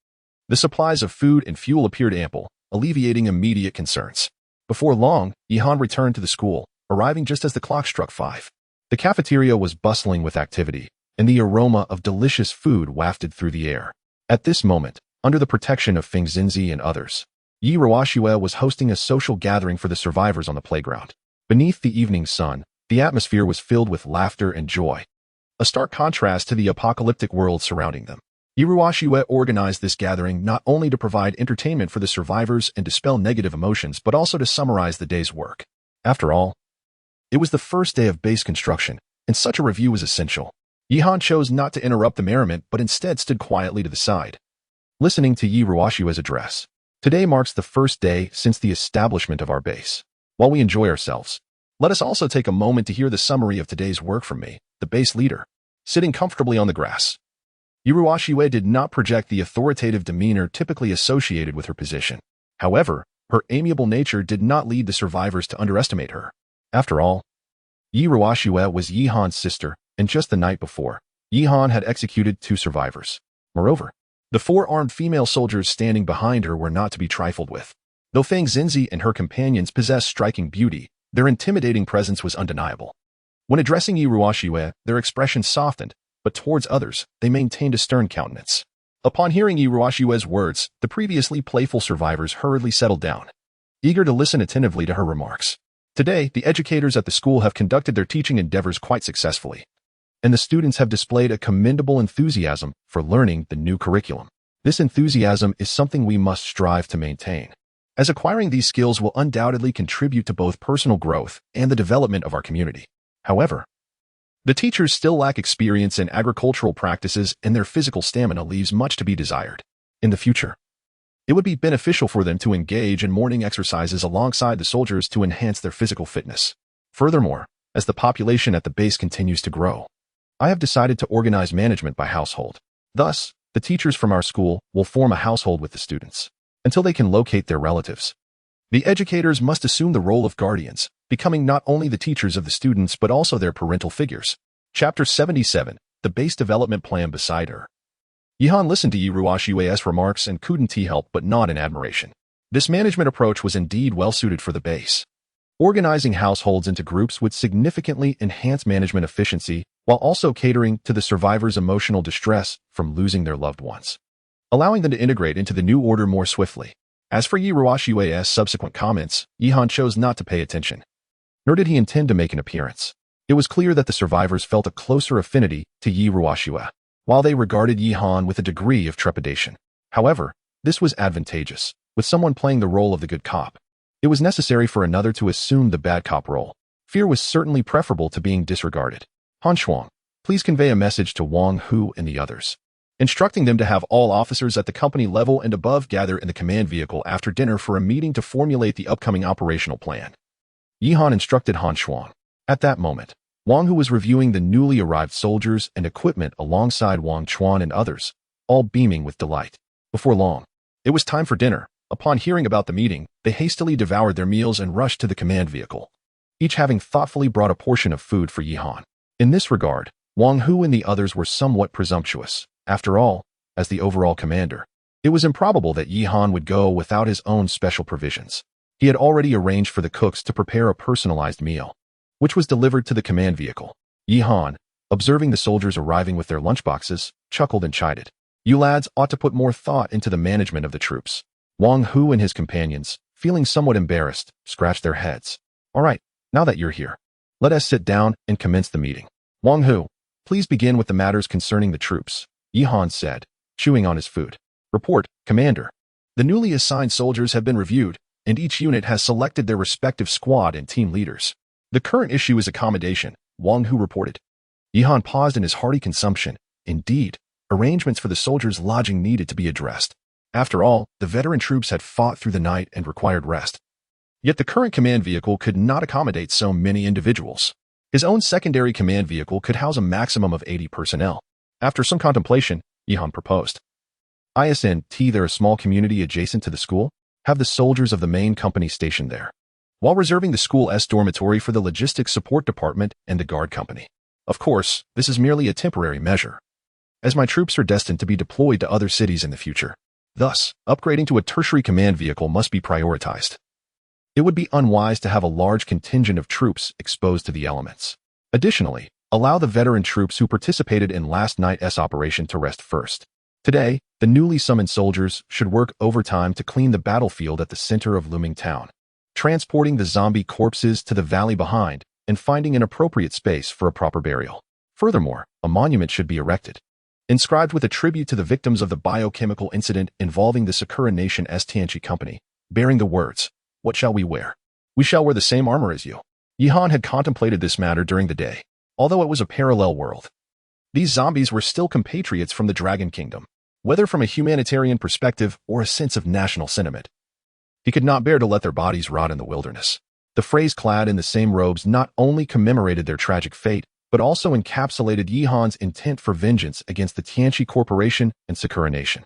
Speaker 1: The supplies of food and fuel appeared ample, alleviating immediate concerns. Before long, Yihan returned to the school, arriving just as the clock struck 5. The cafeteria was bustling with activity, and the aroma of delicious food wafted through the air. At this moment, under the protection of Feng Xinzi and others, Yi Ruoxue was hosting a social gathering for the survivors on the playground. Beneath the evening sun, the atmosphere was filled with laughter and joy, a stark contrast to the apocalyptic world surrounding them. Yi Ruoxue organized this gathering not only to provide entertainment for the survivors and dispel negative emotions, but also to summarize the day's work. After all, it was the first day of base construction, and such a review was essential. Yihan chose not to interrupt the merriment, but instead stood quietly to the side, listening to Yi Ruoxue's address. Today marks the first day since the establishment of our base. While we enjoy ourselves, let us also take a moment to hear the summary of today's work from me, the base leader, sitting comfortably on the grass. Yi Ruoxue did not project the authoritative demeanor typically associated with her position. However, her amiable nature did not lead the survivors to underestimate her. After all, Yi Ruoxue was Yihan's sister, and just the night before, Yihan had executed 2 survivors. Moreover, the 4 armed female soldiers standing behind her were not to be trifled with. Though Feng Xinzi and her companions possessed striking beauty, their intimidating presence was undeniable. When addressing Yi Ruoxue, their expressions softened, but towards others, they maintained a stern countenance. Upon hearing Yi Ruoxue's words, the previously playful survivors hurriedly settled down, eager to listen attentively to her remarks. Today, the educators at the school have conducted their teaching endeavors quite successfully, and the students have displayed a commendable enthusiasm for learning the new curriculum. This enthusiasm is something we must strive to maintain, as acquiring these skills will undoubtedly contribute to both personal growth and the development of our community. However, the teachers still lack experience in agricultural practices, and their physical stamina leaves much to be desired. In the future, it would be beneficial for them to engage in morning exercises alongside the soldiers to enhance their physical fitness. Furthermore, as the population at the base continues to grow, I have decided to organize management by household. Thus, the teachers from our school will form a household with the students, until they can locate their relatives. The educators must assume the role of guardians, becoming not only the teachers of the students but also their parental figures. Chapter 77, The Base Development Plan Beside Her. Yihan listened to Yi Ruoxue's remarks and couldn't help but nod in admiration. This management approach was indeed well-suited for the base. Organizing households into groups would significantly enhance management efficiency while also catering to the survivors' emotional distress from losing their loved ones, allowing them to integrate into the new order more swiftly. As for Yi Ruoxue's subsequent comments, Yihan chose not to pay attention, nor did he intend to make an appearance. It was clear that the survivors felt a closer affinity to Yi Ruoxue, while they regarded Yihan with a degree of trepidation. However, this was advantageous. With someone playing the role of the good cop, it was necessary for another to assume the bad cop role. Fear was certainly preferable to being disregarded. Han Shuang, please convey a message to Wang Hu and the others, instructing them to have all officers at the company level and above gather in the command vehicle after dinner for a meeting to formulate the upcoming operational plan. Yihan instructed Han Shuang. At that moment, Wang Hu was reviewing the newly arrived soldiers and equipment alongside Wang Chuan and others, all beaming with delight. Before long, it was time for dinner. Upon hearing about the meeting, they hastily devoured their meals and rushed to the command vehicle, each having thoughtfully brought a portion of food for Yihan. In this regard, Wang Hu and the others were somewhat presumptuous. After all, as the overall commander, it was improbable that Yihan would go without his own special provisions. He had already arranged for the cooks to prepare a personalized meal, which was delivered to the command vehicle. Yihan, observing the soldiers arriving with their lunchboxes, chuckled and chided. You lads ought to put more thought into the management of the troops. Wang Hu and his companions, feeling somewhat embarrassed, scratched their heads. All right, now that you're here, let us sit down and commence the meeting. Wang Hu, Please begin with the matters concerning the troops, Yihan said, chewing on his food. Report, Commander. The newly assigned soldiers have been reviewed, and each unit has selected their respective squad and team leaders. The current issue is accommodation, Wang Hu reported. Yihan paused in his hearty consumption. Indeed, arrangements for the soldiers' lodging needed to be addressed. After all, the veteran troops had fought through the night and required rest. Yet the current command vehicle could not accommodate so many individuals. His own secondary command vehicle could house a maximum of 80 personnel. After some contemplation, Yihan proposed. Isn't there a small community adjacent to the school? Have the soldiers of the main company stationed there, while reserving the school's dormitory for the logistics support department and the guard company. Of course, this is merely a temporary measure, as my troops are destined to be deployed to other cities in the future. Thus, upgrading to a tertiary command vehicle must be prioritized. It would be unwise to have a large contingent of troops exposed to the elements. Additionally, allow the veteran troops who participated in last night's operation to rest first. Today, the newly summoned soldiers should work overtime to clean the battlefield at the center of looming town, transporting the zombie corpses to the valley behind and finding an appropriate space for a proper burial. Furthermore, a monument should be erected, inscribed with a tribute to the victims of the biochemical incident involving the Sakura Nation's Tianchi company, bearing the words, "What shall we wear? We shall wear the same armor as you." Yihan had contemplated this matter during the day, although it was a parallel world. These zombies were still compatriots from the Dragon Kingdom, whether from a humanitarian perspective or a sense of national sentiment. He could not bear to let their bodies rot in the wilderness. The phrase clad in the same robes not only commemorated their tragic fate, but also encapsulated Yihan's intent for vengeance against the Tianchi Corporation and Sakura Nation.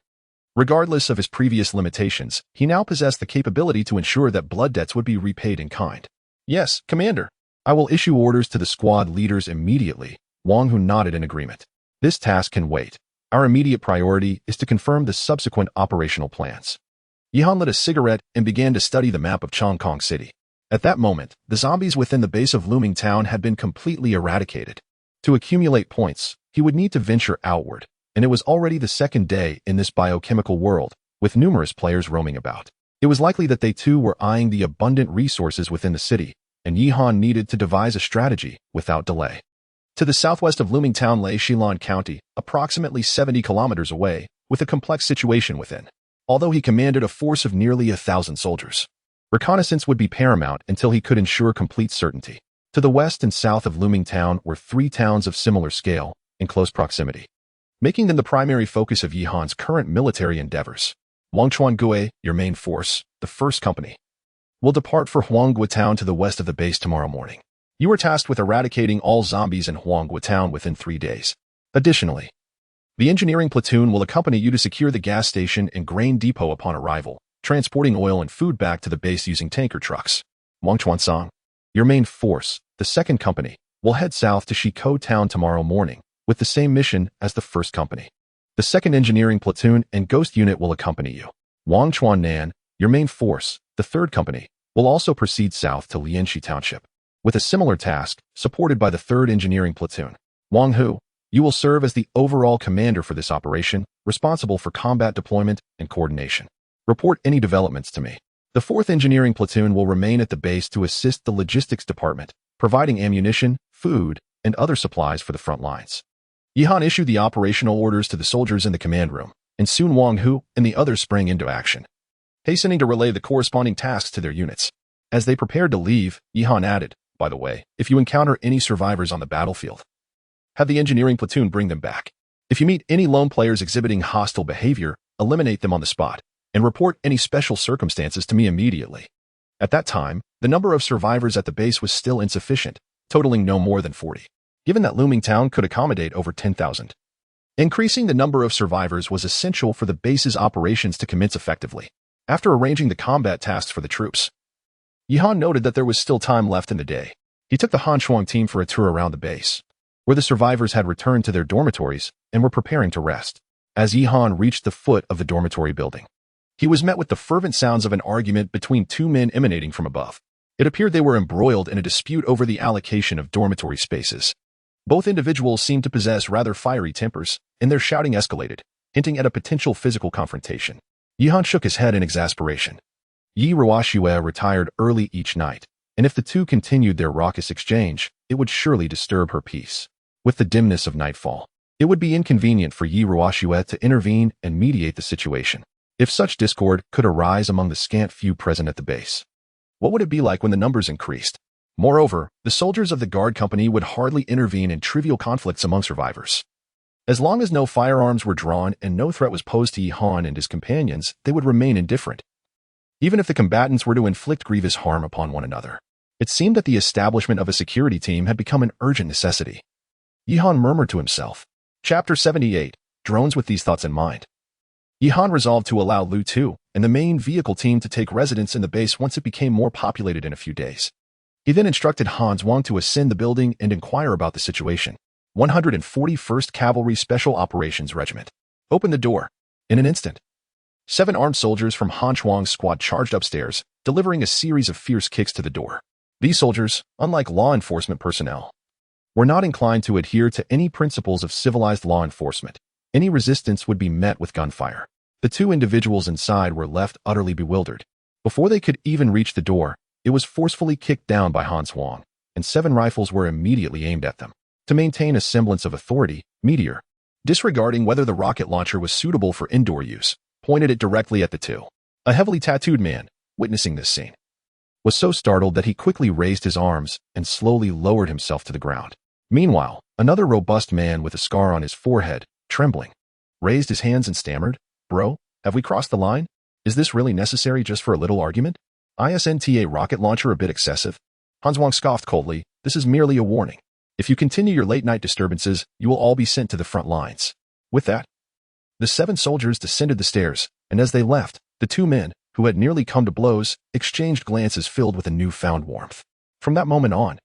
Speaker 1: Regardless of his previous limitations, he now possessed the capability to ensure that blood debts would be repaid in kind. Yes, Commander. I will issue orders to the squad leaders immediately, Wang Hu nodded in agreement. This task can wait. Our immediate priority is to confirm the subsequent operational plans. Yihan lit a cigarette and began to study the map of Chongqing City. At that moment, the zombies within the base of Looming Town had been completely eradicated. To accumulate points, he would need to venture outward, and it was already the second day in this biochemical world, with numerous players roaming about. It was likely that they too were eyeing the abundant resources within the city, and Yihan needed to devise a strategy without delay. To the southwest of Looming Town lay Shilin County, approximately 70 kilometers away, with a complex situation within. Although he commanded a force of nearly 1,000 soldiers, reconnaissance would be paramount until he could ensure complete certainty. To the west and south of Looming Town were 3 towns of similar scale, in close proximity, making them the primary focus of Yihan's current military endeavors. Wangchuangue, your main force, the 1st Company, will depart for Huanggua Town to the west of the base tomorrow morning. You are tasked with eradicating all zombies in Huanggua Town within 3 days. Additionally, the engineering platoon will accompany you to secure the gas station and grain depot upon arrival, transporting oil and food back to the base using tanker trucks. Wangchuansang, your main force, the 2nd Company, will head south to Shiko Town tomorrow morning, with the same mission as the 1st Company. The 2nd Engineering Platoon and Ghost Unit will accompany you. Wangchuanan, your main force, the 3rd Company, will also proceed south to Lianxi Township, with a similar task, supported by the 3rd Engineering Platoon. Wang Hu, you will serve as the overall commander for this operation, responsible for combat deployment and coordination. Report any developments to me. The 4th Engineering Platoon will remain at the base to assist the logistics department, providing ammunition, food, and other supplies for the front lines. Yihan issued the operational orders to the soldiers in the command room, and soon Wang Hu and the others sprang into action, hastening to relay the corresponding tasks to their units. As they prepared to leave, Yihan added, by the way, if you encounter any survivors on the battlefield, have the engineering platoon bring them back. If you meet any lone players exhibiting hostile behavior, eliminate them on the spot, and report any special circumstances to me immediately. At that time, the number of survivors at the base was still insufficient, totaling no more than 40, given that Looming Town could accommodate over 10,000. Increasing the number of survivors was essential for the base's operations to commence effectively. After arranging the combat tasks for the troops, Yihan noted that there was still time left in the day. He took the Han Shuang team for a tour around the base, where the survivors had returned to their dormitories and were preparing to rest. As Yihan reached the foot of the dormitory building, he was met with the fervent sounds of an argument between 2 men emanating from above. It appeared they were embroiled in a dispute over the allocation of dormitory spaces. Both individuals seemed to possess rather fiery tempers, and their shouting escalated, hinting at a potential physical confrontation. Yihan shook his head in exasperation. Yi Ruoxue retired early each night, and if the two continued their raucous exchange, it would surely disturb her peace. With the dimness of nightfall, it would be inconvenient for Yi Ruoxue to intervene and mediate the situation. If such discord could arise among the scant few present at the base, what would it be like when the numbers increased? Moreover, the soldiers of the guard company would hardly intervene in trivial conflicts among survivors. As long as no firearms were drawn and no threat was posed to Yi Han and his companions, they would remain indifferent, even if the combatants were to inflict grievous harm upon one another. It seemed that the establishment of a security team had become an urgent necessity. Yi Han murmured to himself. Chapter 78. Drones. With these thoughts in mind, Yi Han resolved to allow Lu Tu and the main vehicle team to take residence in the base once it became more populated in a few days. He then instructed Han Zhuang to ascend the building and inquire about the situation. 141st Cavalry Special Operations Regiment. Open the door. In an instant, 7 armed soldiers from Han Zhuang's squad charged upstairs, delivering a series of fierce kicks to the door. These soldiers, unlike law enforcement personnel, were not inclined to adhere to any principles of civilized law enforcement. Any resistance would be met with gunfire. The 2 individuals inside were left utterly bewildered. Before they could even reach the door, it was forcefully kicked down by Han Zhuang, and 7 rifles were immediately aimed at them. To maintain a semblance of authority, Meteor, disregarding whether the rocket launcher was suitable for indoor use, pointed it directly at the 2. A heavily tattooed man, witnessing this scene, was so startled that he quickly raised his arms and slowly lowered himself to the ground. Meanwhile, another robust man with a scar on his forehead, trembling, raised his hands and stammered, "Bro, have we crossed the line? Is this really necessary just for a little argument? Isn't a rocket launcher a bit excessive?" Han Zhuang scoffed coldly. "This is merely a warning. If you continue your late-night disturbances, you will all be sent to the front lines." With that, the 7 soldiers descended the stairs, and as they left, the 2 men, who had nearly come to blows, exchanged glances filled with a newfound warmth. From that moment on,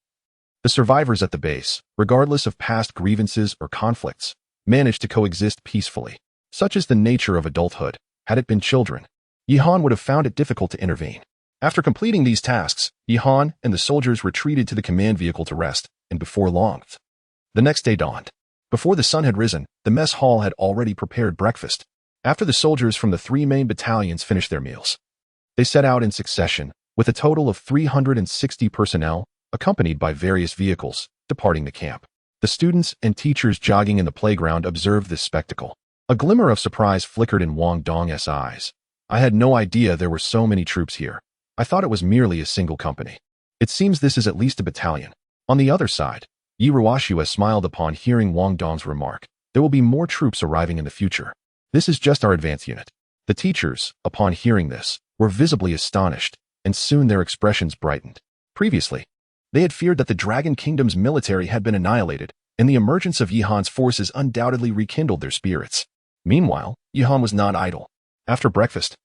Speaker 1: the survivors at the base, regardless of past grievances or conflicts, managed to coexist peacefully. Such is the nature of adulthood. Had it been children, Yi Han would have found it difficult to intervene. After completing these tasks, Yi Han and the soldiers retreated to the command vehicle to rest, and before long, the next day dawned. Before the sun had risen, the mess hall had already prepared breakfast. After the soldiers from the 3 main battalions finished their meals, they set out in succession, with a total of 360 personnel, accompanied by various vehicles, departing the camp. The students and teachers jogging in the playground observed this spectacle. A glimmer of surprise flickered in Wang Dong's eyes. "I had no idea there were so many troops here. I thought it was merely a single company. It seems this is at least a battalion." On the other side, Yi Ruoxue smiled upon hearing Wang Dong's remark. "There will be more troops arriving in the future. This is just our advance unit." The teachers, upon hearing this, were visibly astonished, and soon their expressions brightened. Previously, they had feared that the Dragon Kingdom's military had been annihilated, and the emergence of Yi Han's forces undoubtedly rekindled their spirits. Meanwhile, Yi Han was not idle. After breakfast,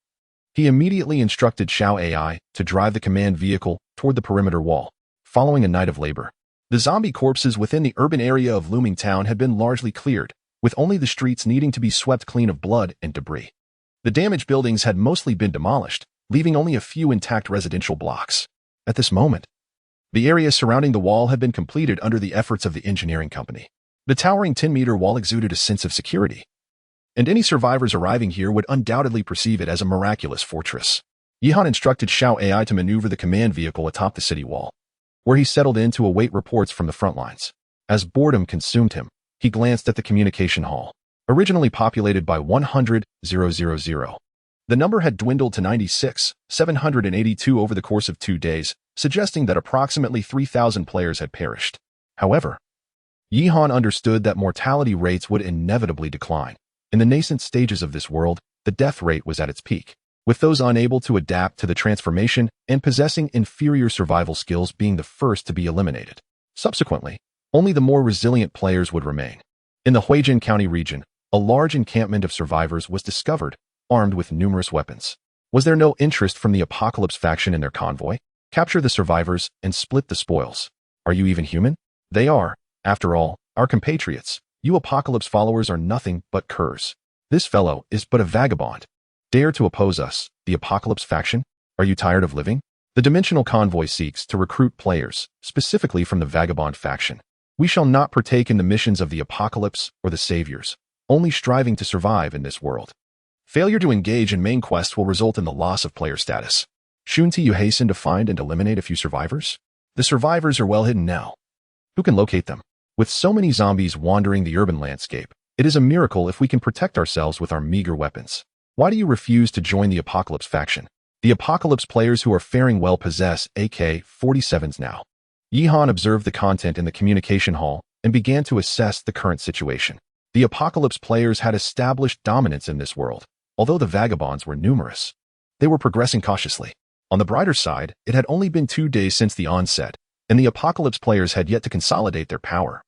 Speaker 1: he immediately instructed Xiao AI to drive the command vehicle toward the perimeter wall. Following a night of labor, the zombie corpses within the urban area of Looming Town had been largely cleared, with only the streets needing to be swept clean of blood and debris. The damaged buildings had mostly been demolished, leaving only a few intact residential blocks. At this moment, the area surrounding the wall had been completed under the efforts of the engineering company. The towering 10-meter wall exuded a sense of security, and any survivors arriving here would undoubtedly perceive it as a miraculous fortress. Yi Han instructed Xiao AI to maneuver the command vehicle atop the city wall, where he settled in to await reports from the front lines. As boredom consumed him, he glanced at the communication hall. Originally populated by 100,000, the number had dwindled to 96,782 over the course of 2 days, suggesting that approximately 3,000 players had perished. However, Yi Han understood that mortality rates would inevitably decline. In the nascent stages of this world, the death rate was at its peak, with those unable to adapt to the transformation and possessing inferior survival skills being the first to be eliminated. Subsequently, only the more resilient players would remain. In the Huijin County region, a large encampment of survivors was discovered, armed with numerous weapons. Was there no interest from the Apocalypse faction in their convoy? Capture the survivors and split the spoils. Are you even human? They are, after all, our compatriots. You Apocalypse followers are nothing but curs. This fellow is but a vagabond. Dare to oppose us, the Apocalypse faction? Are you tired of living? The Dimensional Convoy seeks to recruit players, specifically from the Vagabond faction. We shall not partake in the missions of the Apocalypse or the Saviors, only striving to survive in this world. Failure to engage in main quests will result in the loss of player status. Shouldn't you hasten to find and eliminate a few survivors? The survivors are well hidden now. Who can locate them? With so many zombies wandering the urban landscape, it is a miracle if we can protect ourselves with our meager weapons. Why do you refuse to join the Apocalypse faction? The Apocalypse players who are faring well possess AK-47s now. Yihan observed the content in the communication hall and began to assess the current situation. The Apocalypse players had established dominance in this world, although the vagabonds were numerous. They were progressing cautiously. On the brighter side, it had only been 2 days since the onset, and the Apocalypse players had yet to consolidate their power,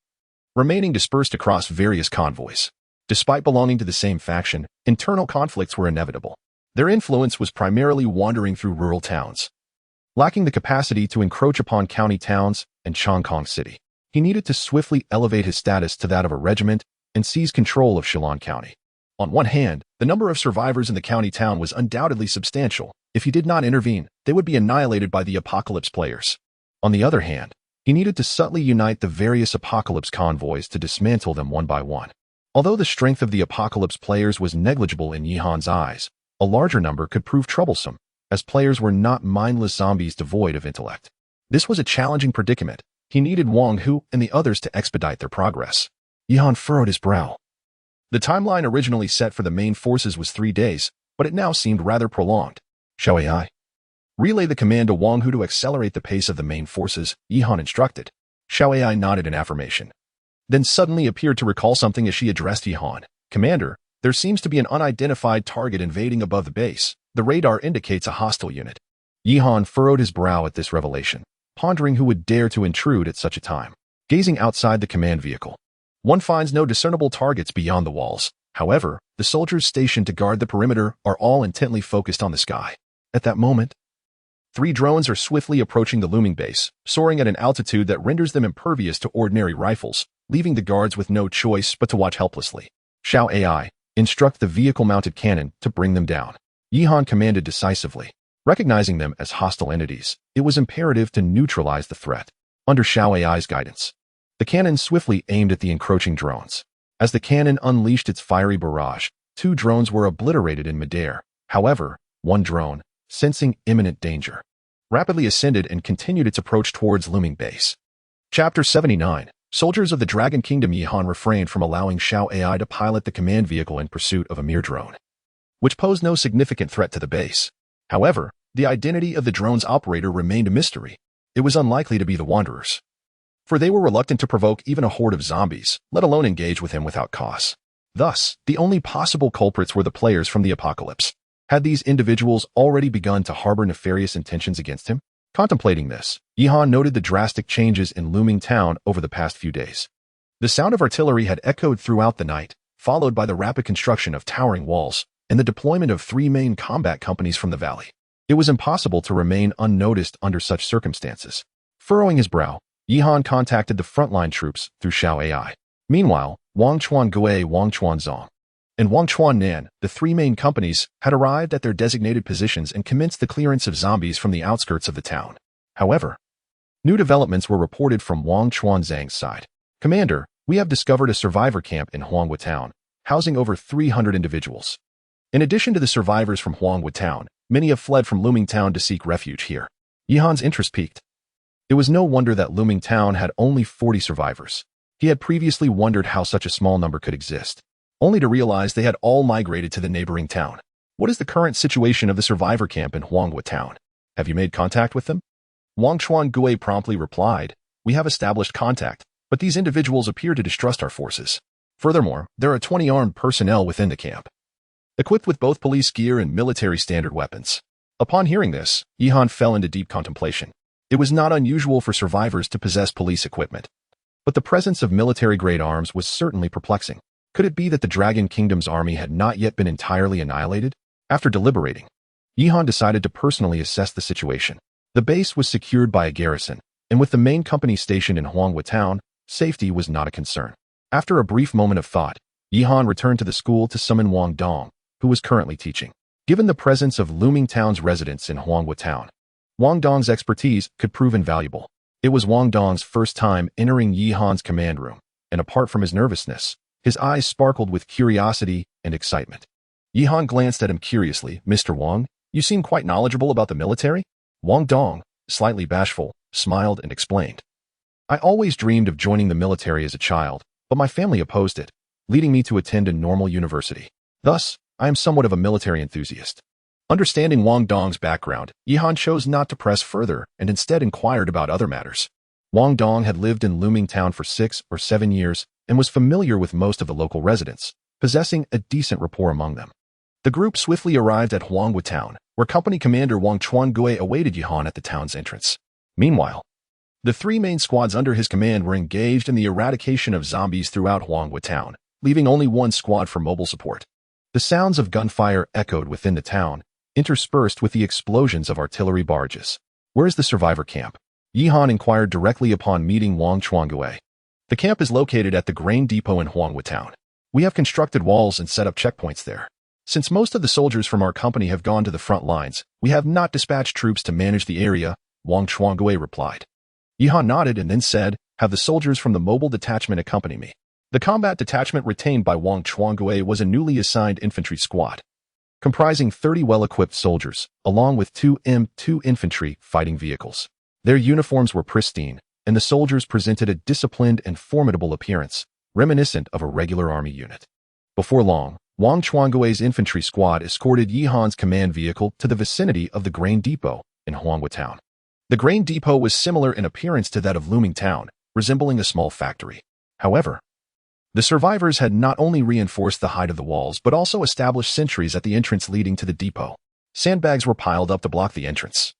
Speaker 1: remaining dispersed across various convoys. Despite belonging to the same faction, internal conflicts were inevitable. Their influence was primarily wandering through rural towns, lacking the capacity to encroach upon county towns and Chongqing City. He needed to swiftly elevate his status to that of a regiment and seize control of Shillong County. On one hand, the number of survivors in the county town was undoubtedly substantial. If he did not intervene, they would be annihilated by the Apocalypse players. On the other hand, he needed to subtly unite the various Apocalypse convoys to dismantle them one by one. Although the strength of the Apocalypse players was negligible in Yihan's eyes, a larger number could prove troublesome, as players were not mindless zombies devoid of intellect. This was a challenging predicament. He needed Wang Hu and the others to expedite their progress. Yihan furrowed his brow. The timeline originally set for the main forces was 3 days, but it now seemed rather prolonged. Shall I relay the command to Wang Hu to accelerate the pace of the main forces? Yihan instructed. Xiao Ai nodded in affirmation, then suddenly appeared to recall something as she addressed Yihan. Commander, there seems to be an unidentified target invading above the base. The radar indicates a hostile unit. Yihan furrowed his brow at this revelation, pondering who would dare to intrude at such a time. Gazing outside the command vehicle, one finds no discernible targets beyond the walls. However, the soldiers stationed to guard the perimeter are all intently focused on the sky. At that moment, 3 drones are swiftly approaching the looming base, soaring at an altitude that renders them impervious to ordinary rifles, leaving the guards with no choice but to watch helplessly. Xiao Ai, instruct the vehicle-mounted cannon to bring them down. Yihan commanded decisively. Recognizing them as hostile entities, it was imperative to neutralize the threat. Under Xiao Ai's guidance, the cannon swiftly aimed at the encroaching drones. As the cannon unleashed its fiery barrage, 2 drones were obliterated in midair. However, one drone, sensing imminent danger, rapidly ascended and continued its approach towards looming base. Chapter 79. Soldiers of the Dragon Kingdom. Yihan refrained from allowing Xiao Ai to pilot the command vehicle in pursuit of a mere drone, which posed no significant threat to the base. However, the identity of the drone's operator remained a mystery. It was unlikely to be the Wanderers, for they were reluctant to provoke even a horde of zombies, let alone engage with him without cause. Thus, the only possible culprits were the players from the Apocalypse. Had these individuals already begun to harbor nefarious intentions against him? Contemplating this, Yihan noted the drastic changes in looming town over the past few days. The sound of artillery had echoed throughout the night, followed by the rapid construction of towering walls and the deployment of 3 main combat companies from the valley. It was impossible to remain unnoticed under such circumstances. Furrowing his brow, Yihan contacted the frontline troops through Xiao Ai. Meanwhile, Wangchuan Gui, Wangchuan Zong, and Wangchuan Nan, the 3 main companies, had arrived at their designated positions and commenced the clearance of zombies from the outskirts of the town. However, new developments were reported from Wangchuan Zhang's side. Commander, we have discovered a survivor camp in Huanghua Town, housing over 300 individuals. In addition to the survivors from Huanghua Town, many have fled from Looming Town to seek refuge here. Yihan's interest peaked. It was no wonder that Looming Town had only 40 survivors. He had previously wondered how such a small number could exist, only to realize they had all migrated to the neighboring town. What is the current situation of the survivor camp in Huanghua Town? Have you made contact with them? Wangchuan Gui promptly replied, we have established contact, but these individuals appear to distrust our forces. Furthermore, there are 20 armed personnel within the camp, equipped with both police gear and military standard weapons. Upon hearing this, Yihan fell into deep contemplation. It was not unusual for survivors to possess police equipment, but the presence of military-grade arms was certainly perplexing. Could it be that the Dragon Kingdom's army had not yet been entirely annihilated? After deliberating, Yihan decided to personally assess the situation. The base was secured by a garrison, and with the main company stationed in Huanghua Town, safety was not a concern. After a brief moment of thought, Yihan returned to the school to summon Wang Dong, who was currently teaching. Given the presence of Looming Town's residents in Huanghua Town, Wang Dong's expertise could prove invaluable. It was Wang Dong's first time entering Yihan's command room, and apart from his nervousness, his eyes sparkled with curiosity and excitement. Yihan glanced at him curiously. Mr. Wang, you seem quite knowledgeable about the military? Wang Dong, slightly bashful, smiled and explained. I always dreamed of joining the military as a child, but my family opposed it, leading me to attend a normal university. Thus, I am somewhat of a military enthusiast. Understanding Wang Dong's background, Yihan chose not to press further and instead inquired about other matters. Wang Dong had lived in Luming Town for 6 or 7 years and was familiar with most of the local residents, possessing a decent rapport among them. The group swiftly arrived at Huangwu Town, where Company Commander Wang Chuangui awaited Yihan at the town's entrance. Meanwhile, the 3 main squads under his command were engaged in the eradication of zombies throughout Huangwu Town, leaving only 1 squad for mobile support. The sounds of gunfire echoed within the town, interspersed with the explosions of artillery barges. "Where is the survivor camp?" Yihan inquired directly upon meeting Wang Chuangui. "The camp is located at the grain depot in Huangwu Town. We have constructed walls and set up checkpoints there. Since most of the soldiers from our company have gone to the front lines, we have not dispatched troops to manage the area," Wang Chuangui replied. Yihan nodded and then said, "Have the soldiers from the mobile detachment accompany me." The combat detachment retained by Wang Chuangui was a newly assigned infantry squad, comprising 30 well-equipped soldiers, along with 2 M2 infantry fighting vehicles. Their uniforms were pristine, and the soldiers presented a disciplined and formidable appearance, reminiscent of a regular army unit. Before long, Wang Chuangui's infantry squad escorted Yihan's command vehicle to the vicinity of the grain depot in Huangwu Town. The grain depot was similar in appearance to that of Luming Town, resembling a small factory. However, the survivors had not only reinforced the height of the walls but also established sentries at the entrance leading to the depot. Sandbags were piled up to block the entrance,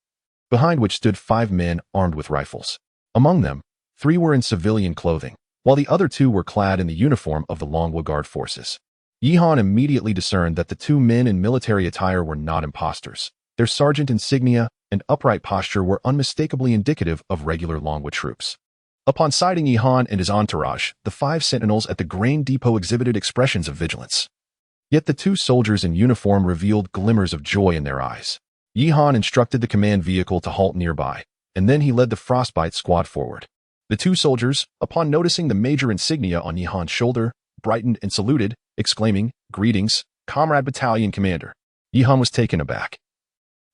Speaker 1: behind which stood 5 men armed with rifles. Among them, 3 were in civilian clothing, while the other 2 were clad in the uniform of the Longwu Guard forces. Yihan immediately discerned that the 2 men in military attire were not impostors. Their sergeant insignia and upright posture were unmistakably indicative of regular Longwu troops. Upon sighting Yihan and his entourage, the 5 sentinels at the grain depot exhibited expressions of vigilance. Yet the 2 soldiers in uniform revealed glimmers of joy in their eyes. Yihan instructed the command vehicle to halt nearby, and then he led the Frostbite squad forward. The 2 soldiers, upon noticing the major insignia on Yihan's shoulder, brightened and saluted, exclaiming, "Greetings, Comrade Battalion Commander." Yihan was taken aback.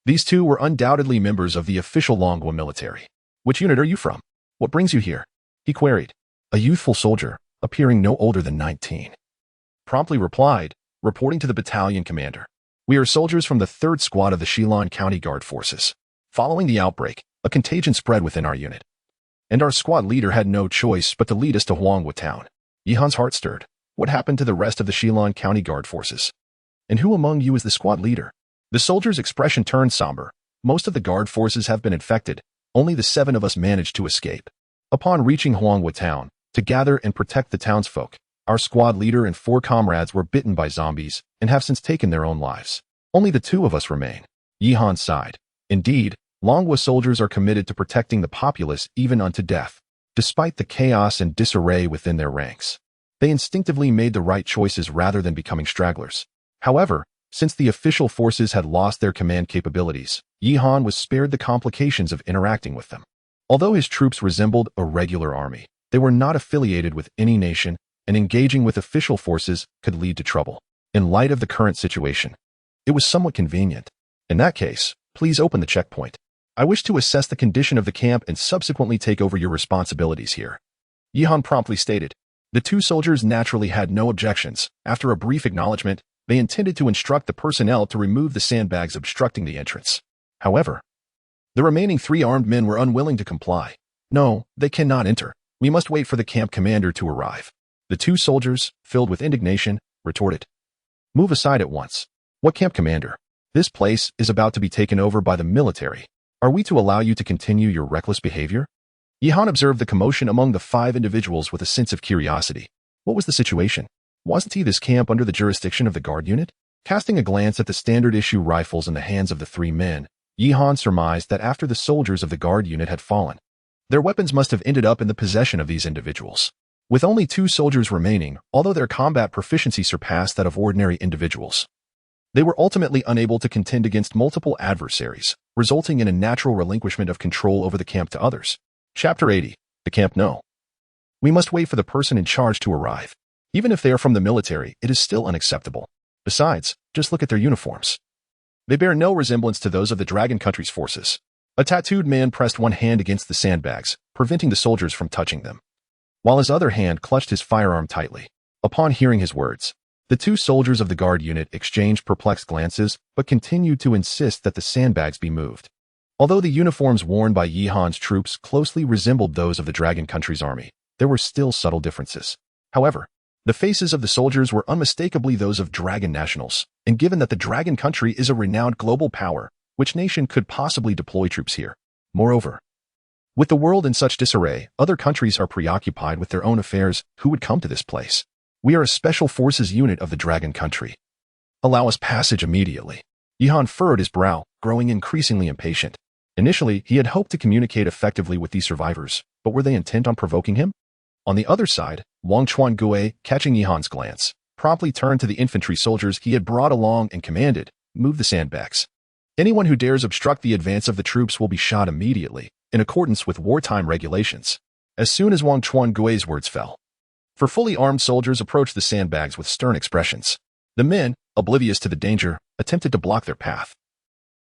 Speaker 1: These 2 were undoubtedly members of the official Longwu military. "Which unit are you from? What brings you here?" he queried. A youthful soldier, appearing no older than 19, promptly replied, reporting to the battalion commander, "We are soldiers from the 3rd Squad of the Shilin County Guard Forces. Following the outbreak, a contagion spread within our unit, and our squad leader had no choice but to lead us to Huangwu Town." Yihan's heart stirred. What happened to the rest of the Shilin County Guard Forces? "And who among you is the squad leader?" The soldier's expression turned somber. "Most of the guard forces have been infected. Only the 7 of us managed to escape. Upon reaching Huangwu Town, to gather and protect the townsfolk, our squad leader and 4 comrades were bitten by zombies and have since taken their own lives. Only the 2 of us remain." Yihan sighed. Indeed, Longwu soldiers are committed to protecting the populace even unto death. Despite the chaos and disarray within their ranks, they instinctively made the right choices rather than becoming stragglers. However, since the official forces had lost their command capabilities, Yihan was spared the complications of interacting with them. Although his troops resembled a regular army, they were not affiliated with any nation, and engaging with official forces could lead to trouble. In light of the current situation, it was somewhat convenient. "In that case, please open the checkpoint. I wish to assess the condition of the camp and subsequently take over your responsibilities here," Yihan promptly stated. The 2 soldiers naturally had no objections. After a brief acknowledgement, they intended to instruct the personnel to remove the sandbags obstructing the entrance. However, the remaining 3 armed men were unwilling to comply. "No, they cannot enter. We must wait for the camp commander to arrive." The 2 soldiers, filled with indignation, retorted, "Move aside at once." "What camp commander? This place is about to be taken over by the military. Are we to allow you to continue your reckless behavior?" Yihan observed the commotion among the 5 individuals with a sense of curiosity. What was the situation? Wasn't this camp under the jurisdiction of the guard unit? Casting a glance at the standard-issue rifles in the hands of the 3 men, Yihan surmised that after the soldiers of the guard unit had fallen, their weapons must have ended up in the possession of these individuals. With only 2 soldiers remaining, although their combat proficiency surpassed that of ordinary individuals, they were ultimately unable to contend against multiple adversaries, resulting in a natural relinquishment of control over the camp to others. Chapter 80. The Camp No. We must wait for the person in charge to arrive. Even if they are from the military, it is still unacceptable. Besides, just look at their uniforms. They bear no resemblance to those of the Dragon Country's forces. A tattooed man pressed one hand against the sandbags, preventing the soldiers from touching them, while his other hand clutched his firearm tightly. Upon hearing his words, the two soldiers of the guard unit exchanged perplexed glances but continued to insist that the sandbags be moved. Although the uniforms worn by Yihan's troops closely resembled those of the Dragon Country's army, there were still subtle differences. However, the faces of the soldiers were unmistakably those of Dragon nationals, and given that the Dragon Country is a renowned global power, which nation could possibly deploy troops here? Moreover, with the world in such disarray, other countries are preoccupied with their own affairs. Who would come to this place? We are a special forces unit of the Dragon Country. Allow us passage immediately. Yihan furrowed his brow, growing increasingly impatient. Initially, he had hoped to communicate effectively with these survivors, but were they intent on provoking him? On the other side, Wang Chuan-Gui, catching Yihan's glance, promptly turned to the infantry soldiers he had brought along and commanded, "Move the sandbags. Anyone who dares obstruct the advance of the troops will be shot immediately, in accordance with wartime regulations." As soon as Wang Chuan-Gui's words fell, four fully armed soldiers approached the sandbags with stern expressions. The men, oblivious to the danger, attempted to block their path,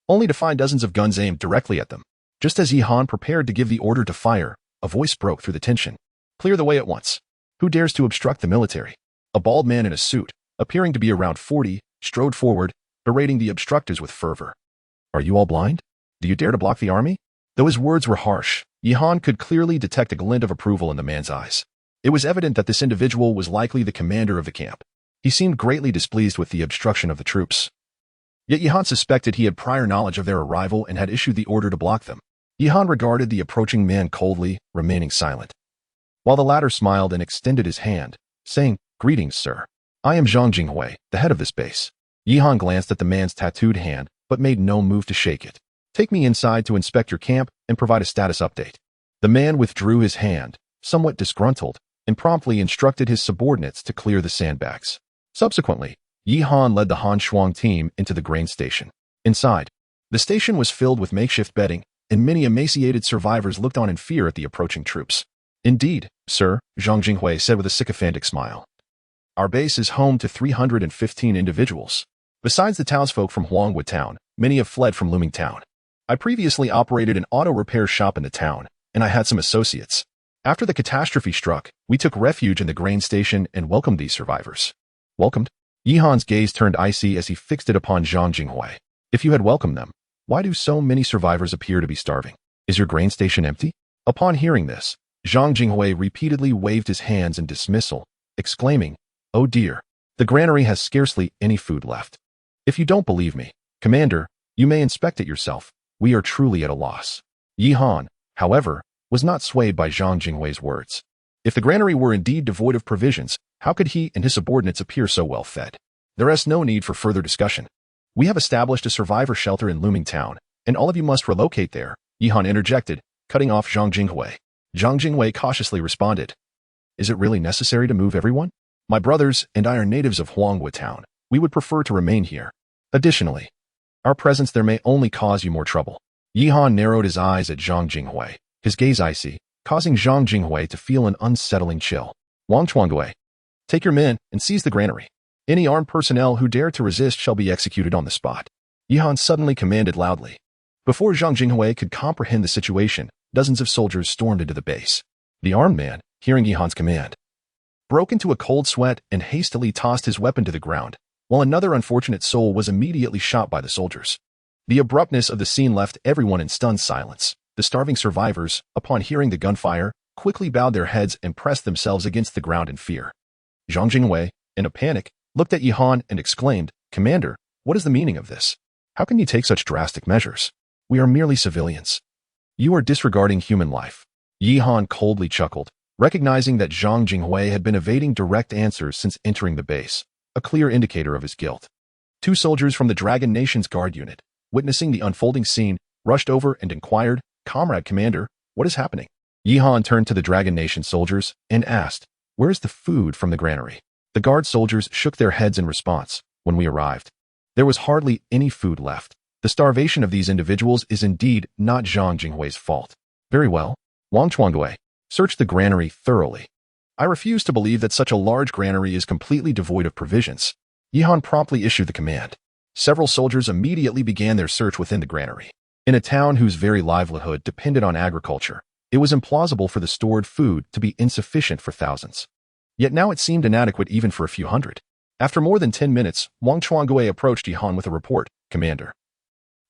Speaker 1: only to find dozens of guns aimed directly at them. Just as Yihan prepared to give the order to fire, a voice broke through the tension. "Clear the way at once. Who dares to obstruct the military?" A bald man in a suit, appearing to be around 40, strode forward, berating the obstructors with fervor. "Are you all blind? Do you dare to block the army?" Though his words were harsh, Yihan could clearly detect a glint of approval in the man's eyes. It was evident that this individual was likely the commander of the camp. He seemed greatly displeased with the obstruction of the troops. Yet Yihan suspected he had prior knowledge of their arrival and had issued the order to block them. Yihan regarded the approaching man coldly, remaining silent, while the latter smiled and extended his hand, saying, "Greetings, sir. I am Zhang Jinghui, the head of this base." Yihan glanced at the man's tattooed hand, but made no move to shake it. "Take me inside to inspect your camp and provide a status update." The man withdrew his hand, somewhat disgruntled, and promptly instructed his subordinates to clear the sandbags. Subsequently, Yihan led the Han Shuang team into the grain station. Inside, the station was filled with makeshift bedding, and many emaciated survivors looked on in fear at the approaching troops. "Indeed, sir," Zhang Jinghui said with a sycophantic smile. "Our base is home to 315 individuals. Besides the townsfolk from Huangwood Town, many have fled from Looming Town. I previously operated an auto repair shop in the town, and I had some associates. After the catastrophe struck, we took refuge in the grain station and welcomed these survivors." "Welcomed?" Yihan's gaze turned icy as he fixed it upon Zhang Jinghui. "If you had welcomed them, why do so many survivors appear to be starving? Is your grain station empty?" Upon hearing this, Zhang Jinghui repeatedly waved his hands in dismissal, exclaiming, "Oh dear, the granary has scarcely any food left. If you don't believe me, Commander, you may inspect it yourself. We are truly at a loss." Yihan, however, was not swayed by Zhang Jinghui's words. If the granary were indeed devoid of provisions, how could he and his subordinates appear so well fed? There is no need for further discussion. We have established a survivor shelter in Looming Town, and all of you must relocate there, Yihan interjected, cutting off Zhang Jinghui. Zhang Jinghui cautiously responded, "Is it really necessary to move everyone? My brothers and I are natives of Huangwood Town. We would prefer to remain here. Additionally, our presence there may only cause you more trouble." Yihan narrowed his eyes at Zhang Jinghui, his gaze icy, causing Zhang Jinghui to feel an unsettling chill. "Wang Chuan-Gui, take your men and seize the granary. Any armed personnel who dare to resist shall be executed on the spot." Yihan suddenly commanded loudly. Before Zhang Jinghui could comprehend the situation, dozens of soldiers stormed into the base. The armed man, hearing Yihan's command, broke into a cold sweat and hastily tossed his weapon to the ground, while another unfortunate soul was immediately shot by the soldiers. The abruptness of the scene left everyone in stunned silence. The starving survivors, upon hearing the gunfire, quickly bowed their heads and pressed themselves against the ground in fear. Zhang Jinghui, in a panic, looked at Yihan and exclaimed, "Commander, what is the meaning of this? How can you take such drastic measures? We are merely civilians. You are disregarding human life." Yihan coldly chuckled, recognizing that Zhang Jinghui had been evading direct answers since entering the base, a clear indicator of his guilt. Two soldiers from the Dragon Nation's guard unit, witnessing the unfolding scene, rushed over and inquired, "Comrade Commander, what is happening?" Yihan turned to the Dragon Nation soldiers and asked, "Where is the food from the granary?" The guard soldiers shook their heads in response. "When we arrived, there was hardly any food left. The starvation of these individuals is indeed not Zhang Jinghui's fault." "Very well. Wang Chuan-Gui, search the granary thoroughly." "I refuse to believe that such a large granary is completely devoid of provisions." Yihan promptly issued the command. Several soldiers immediately began their search within the granary. In a town whose very livelihood depended on agriculture, it was implausible for the stored food to be insufficient for thousands. Yet now it seemed inadequate even for a few hundred. After more than 10 minutes, Wang Chuangui approached Yihan with a report. Commander,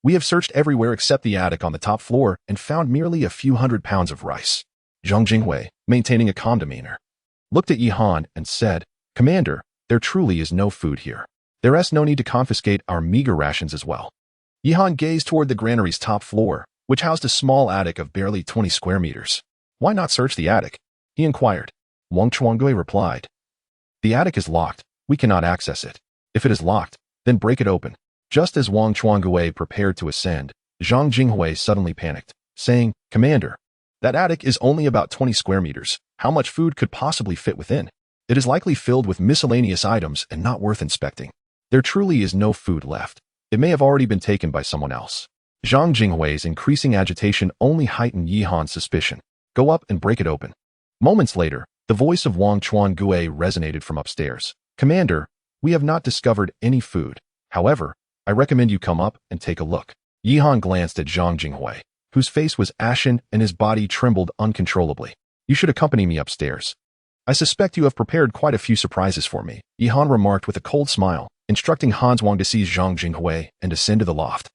Speaker 1: we have searched everywhere except the attic on the top floor and found merely a few hundred pounds of rice. Zhang Jinghui, maintaining a calm demeanor, looked at Yihan and said, Commander, there truly is no food here. There is no need to confiscate our meager rations as well. Yihan gazed toward the granary's top floor, which housed a small attic of barely 20 square meters. Why not search the attic? He inquired. Wang Chuangui replied. The attic is locked. We cannot access it. If it is locked, then break it open. Just as Wang Chuangui prepared to ascend, Zhang Jinghui suddenly panicked, saying, Commander, that attic is only about 20 square meters. How much food could possibly fit within? It is likely filled with miscellaneous items and not worth inspecting. There truly is no food left. It may have already been taken by someone else. Zhang Jinghui's increasing agitation only heightened Yihan's suspicion. Go up and break it open. Moments later, the voice of Wang Chuangui resonated from upstairs. Commander, we have not discovered any food. However, I recommend you come up and take a look. Yihan glanced at Zhang Jinghui, whose face was ashen and his body trembled uncontrollably. You should accompany me upstairs. I suspect you have prepared quite a few surprises for me, Yihan remarked with a cold smile, instructing Hans Wang to seize Zhang Jinghui and ascend to the loft.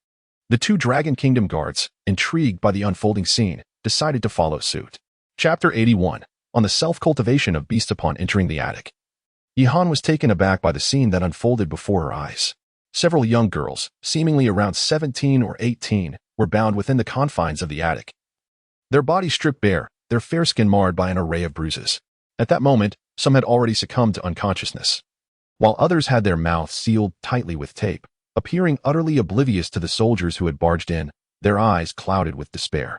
Speaker 1: The two Dragon Kingdom guards, intrigued by the unfolding scene, decided to follow suit. Chapter 81. On the self-cultivation of beasts upon entering the attic. Yihan was taken aback by the scene that unfolded before her eyes. Several young girls, seemingly around 17 or 18, were bound within the confines of the attic. Their bodies stripped bare, their fair skin marred by an array of bruises. At that moment, some had already succumbed to unconsciousness, while others had their mouths sealed tightly with tape, appearing utterly oblivious to the soldiers who had barged in, their eyes clouded with despair.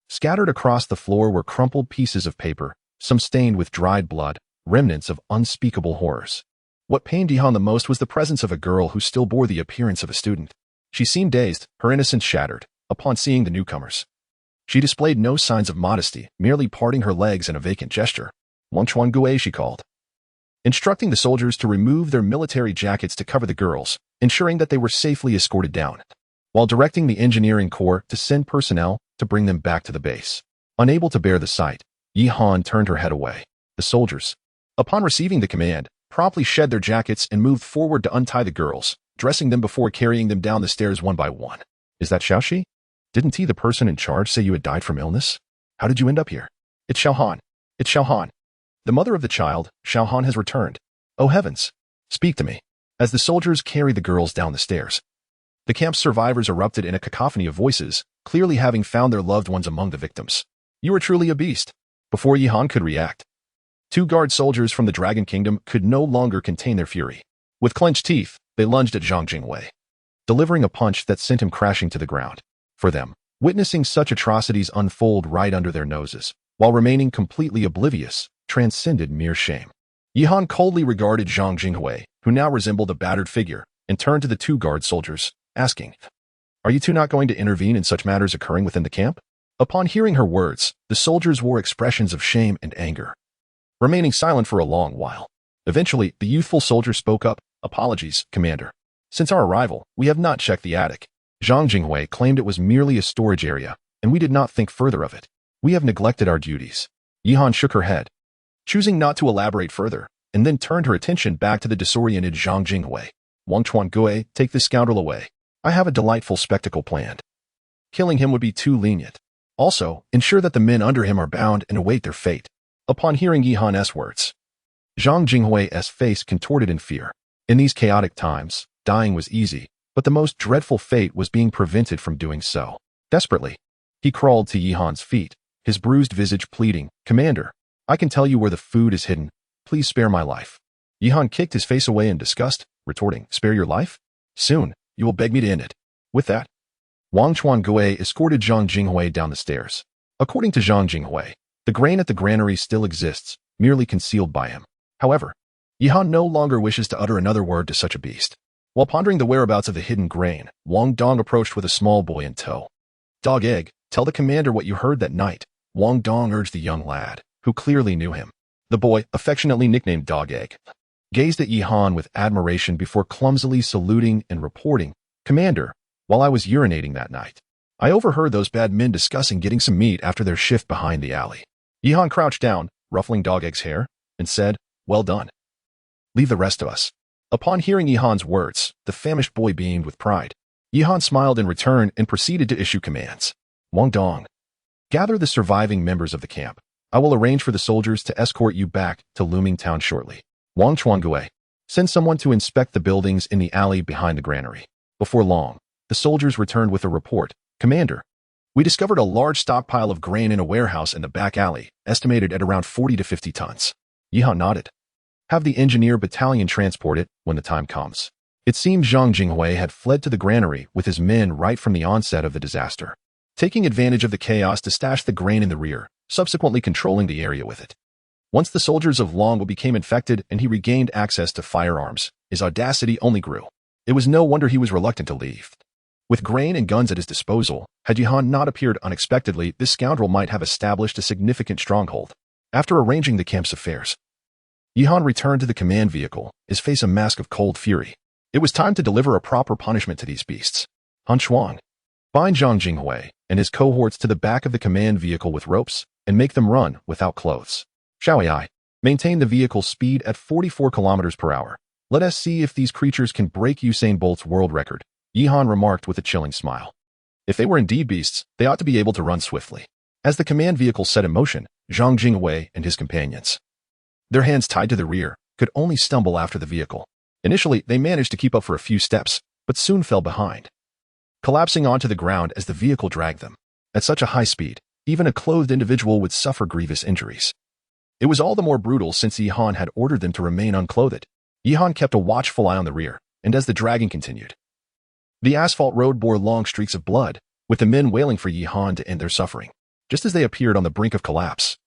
Speaker 1: Scattered across the floor were crumpled pieces of paper, some stained with dried blood, remnants of unspeakable horrors. What pained Yihan the most was the presence of a girl who still bore the appearance of a student. She seemed dazed, her innocence shattered, upon seeing the newcomers. She displayed no signs of modesty, merely parting her legs in a vacant gesture. Wang Chuangui, she called, instructing the soldiers to remove their military jackets to cover the girls, ensuring that they were safely escorted down, while directing the engineering corps to send personnel to bring them back to the base. Unable to bear the sight, Yihan turned her head away. The soldiers, upon receiving the command, promptly shed their jackets and moved forward to untie the girls, dressing them before carrying them down the stairs one by one. Is that Xiaoxi? Didn't he, the person in charge, say you had died from illness? How did you end up here? It's Xiaohan. It's Xiaohan. The mother of the child, Xiaohan, has returned. Oh heavens! Speak to me. As the soldiers carried the girls down the stairs, the camp's survivors erupted in a cacophony of voices, clearly having found their loved ones among the victims. You are truly a beast. Before Yihan could react, two guard soldiers from the Dragon Kingdom could no longer contain their fury. With clenched teeth, they lunged at Zhang Jinghui, delivering a punch that sent him crashing to the ground. For them, witnessing such atrocities unfold right under their noses, while remaining completely oblivious, transcended mere shame. Yihan coldly regarded Zhang Jinghui, who now resembled a battered figure, and turned to the two guard soldiers, asking, Are you two not going to intervene in such matters occurring within the camp? Upon hearing her words, the soldiers wore expressions of shame and anger, remaining silent for a long while. Eventually, the youthful soldier spoke up. Apologies, Commander. Since our arrival, we have not checked the attic. Zhang Jinghui claimed it was merely a storage area, and we did not think further of it. We have neglected our duties. Yihan shook her head, choosing not to elaborate further, and then turned her attention back to the disoriented Zhang Jinghui. Wang Chuangui, take this scoundrel away. I have a delightful spectacle planned. Killing him would be too lenient. Also, ensure that the men under him are bound and await their fate. Upon hearing Yihan's words, Zhang Jinghui's face contorted in fear. In these chaotic times, dying was easy, but the most dreadful fate was being prevented from doing so. Desperately, he crawled to Yihan's feet, his bruised visage pleading, Commander, I can tell you where the food is hidden. Please spare my life. Yihan kicked his face away in disgust, retorting, Spare your life? Soon, you will beg me to end it. With that, Wang Chuangui escorted Zhang Jinghui down the stairs. According to Zhang Jinghui, the grain at the granary still exists, merely concealed by him. However, Yihan no longer wishes to utter another word to such a beast. While pondering the whereabouts of the hidden grain, Wang Dong approached with a small boy in tow. Dog Egg, tell the commander what you heard that night, Wang Dong urged the young lad, who clearly knew him. The boy, affectionately nicknamed Dog Egg, gazed at Yihan with admiration before clumsily saluting and reporting, Commander, while I was urinating that night, I overheard those bad men discussing getting some meat after their shift behind the alley. Yihan crouched down, ruffling Dog Egg's hair, and said, "Well done. Leave the rest to us." Upon hearing Yihan's words, the famished boy beamed with pride. Yihan smiled in return and proceeded to issue commands. Wang Dong, gather the surviving members of the camp. I will arrange for the soldiers to escort you back to Looming Town shortly. Wang Chuangue, send someone to inspect the buildings in the alley behind the granary. Before long, the soldiers returned with a report. Commander, we discovered a large stockpile of grain in a warehouse in the back alley, estimated at around 40 to 50 tons. Yihan nodded. Have the engineer battalion transport it when the time comes. It seemed Zhang Jinghui had fled to the granary with his men right from the onset of the disaster, taking advantage of the chaos to stash the grain in the rear, subsequently controlling the area with it. Once the soldiers of Longwu became infected and he regained access to firearms, his audacity only grew. It was no wonder he was reluctant to leave. With grain and guns at his disposal, had Yihan not appeared unexpectedly, this scoundrel might have established a significant stronghold. After arranging the camp's affairs, Yihan returned to the command vehicle, his face a mask of cold fury. It was time to deliver a proper punishment to these beasts. Han Shuang, bind Zhang Jinghui and his cohorts to the back of the command vehicle with ropes and make them run without clothes. Xiaoai, maintain the vehicle's speed at 44 kilometers per hour. Let us see if these creatures can break Usain Bolt's world record, Yihan remarked with a chilling smile. If they were indeed beasts, they ought to be able to run swiftly. As the command vehicle set in motion, Zhang Jinghui and his companions, their hands tied to the rear, could only stumble after the vehicle. Initially, they managed to keep up for a few steps, but soon fell behind, collapsing onto the ground as the vehicle dragged them. At such a high speed, even a clothed individual would suffer grievous injuries. It was all the more brutal since Yihan had ordered them to remain unclothed. Yihan kept a watchful eye on the rear, and as the dragging continued, the asphalt road bore long streaks of blood, with the men wailing for Yihan to end their suffering. Just as they appeared on the brink of collapse,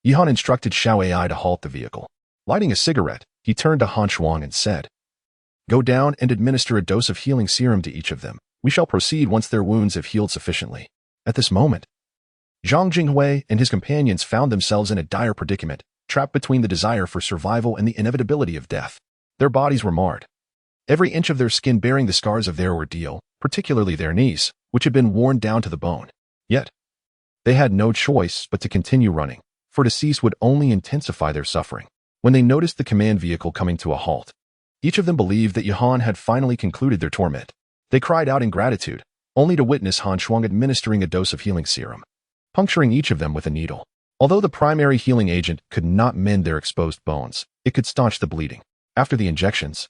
Speaker 1: Yihan instructed Xiaoai to halt the vehicle. Lighting a cigarette, he turned to Han Shuang and said, "Go down and administer a dose of healing serum to each of them. We shall proceed once their wounds have healed sufficiently." At this moment, Zhang Jinghui and his companions found themselves in a dire predicament, trapped between the desire for survival and the inevitability of death. Their bodies were marred, every inch of their skin bearing the scars of their ordeal, particularly their knees, which had been worn down to the bone. Yet, they had no choice but to continue running, for to cease would only intensify their suffering. When they noticed the command vehicle coming to a halt, each of them believed that Yihan had finally concluded their torment. They cried out in gratitude, only to witness Han Shuang administering a dose of healing serum, puncturing each of them with a needle. Although the primary healing agent could not mend their exposed bones, it could staunch the bleeding. After the injections,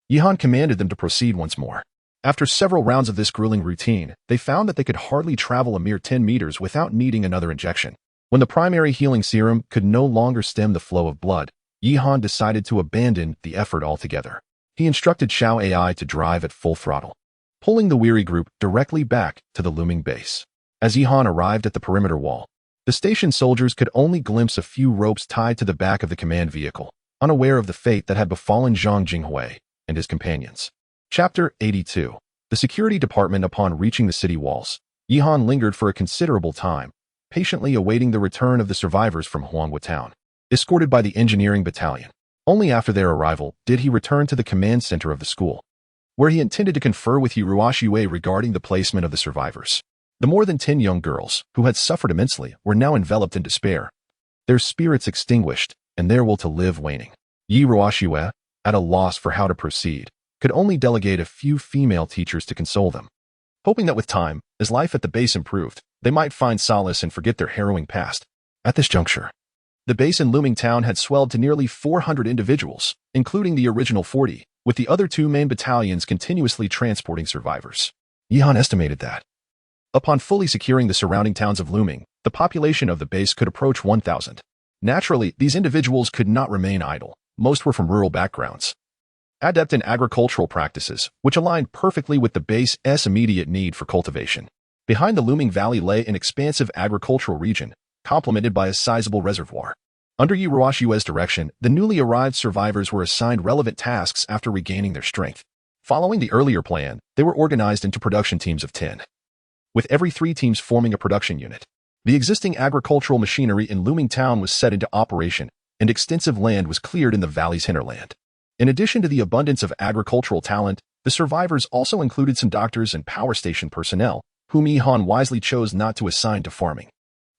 Speaker 1: Yihan commanded them to proceed once more. After several rounds of this grueling routine, they found that they could hardly travel a mere 10 meters without needing another injection. When the primary healing serum could no longer stem the flow of blood, Yihan decided to abandon the effort altogether. He instructed Xiaoai to drive at full throttle, pulling the weary group directly back to the looming base. As Yihan arrived at the perimeter wall, the station soldiers could only glimpse a few ropes tied to the back of the command vehicle, unaware of the fate that had befallen Zhang Jinghui and his companions. Chapter 82. The Security Department. Upon reaching the city walls, Yihan lingered for a considerable time, patiently awaiting the return of the survivors from Huangwu Town, escorted by the engineering battalion. Only after their arrival did he return to the command center of the school, where he intended to confer with Ruoxue regarding the placement of the survivors. The more than 10 young girls, who had suffered immensely, were now enveloped in despair, their spirits extinguished, and their will to live waning. Ruoxue, at a loss for how to proceed, could only delegate a few female teachers to console them, hoping that with time, as life at the base improved, they might find solace and forget their harrowing past. At this juncture, the base in Looming Town had swelled to nearly 400 individuals, including the original 40, with the other two main battalions continuously transporting survivors. Yihan estimated that, upon fully securing the surrounding towns of Looming, the population of the base could approach 1,000. Naturally, these individuals could not remain idle. Most were from rural backgrounds, adept in agricultural practices, which aligned perfectly with the base's immediate need for cultivation. Behind the Looming Valley lay an expansive agricultural region, complemented by a sizable reservoir. Under Ruoxue's direction, the newly arrived survivors were assigned relevant tasks after regaining their strength. Following the earlier plan, they were organized into production teams of 10, with every 3 teams forming a production unit. The existing agricultural machinery in Looming Town was set into operation, and extensive land was cleared in the valley's hinterland. In addition to the abundance of agricultural talent, the survivors also included some doctors and power station personnel, whom Yihan wisely chose not to assign to farming.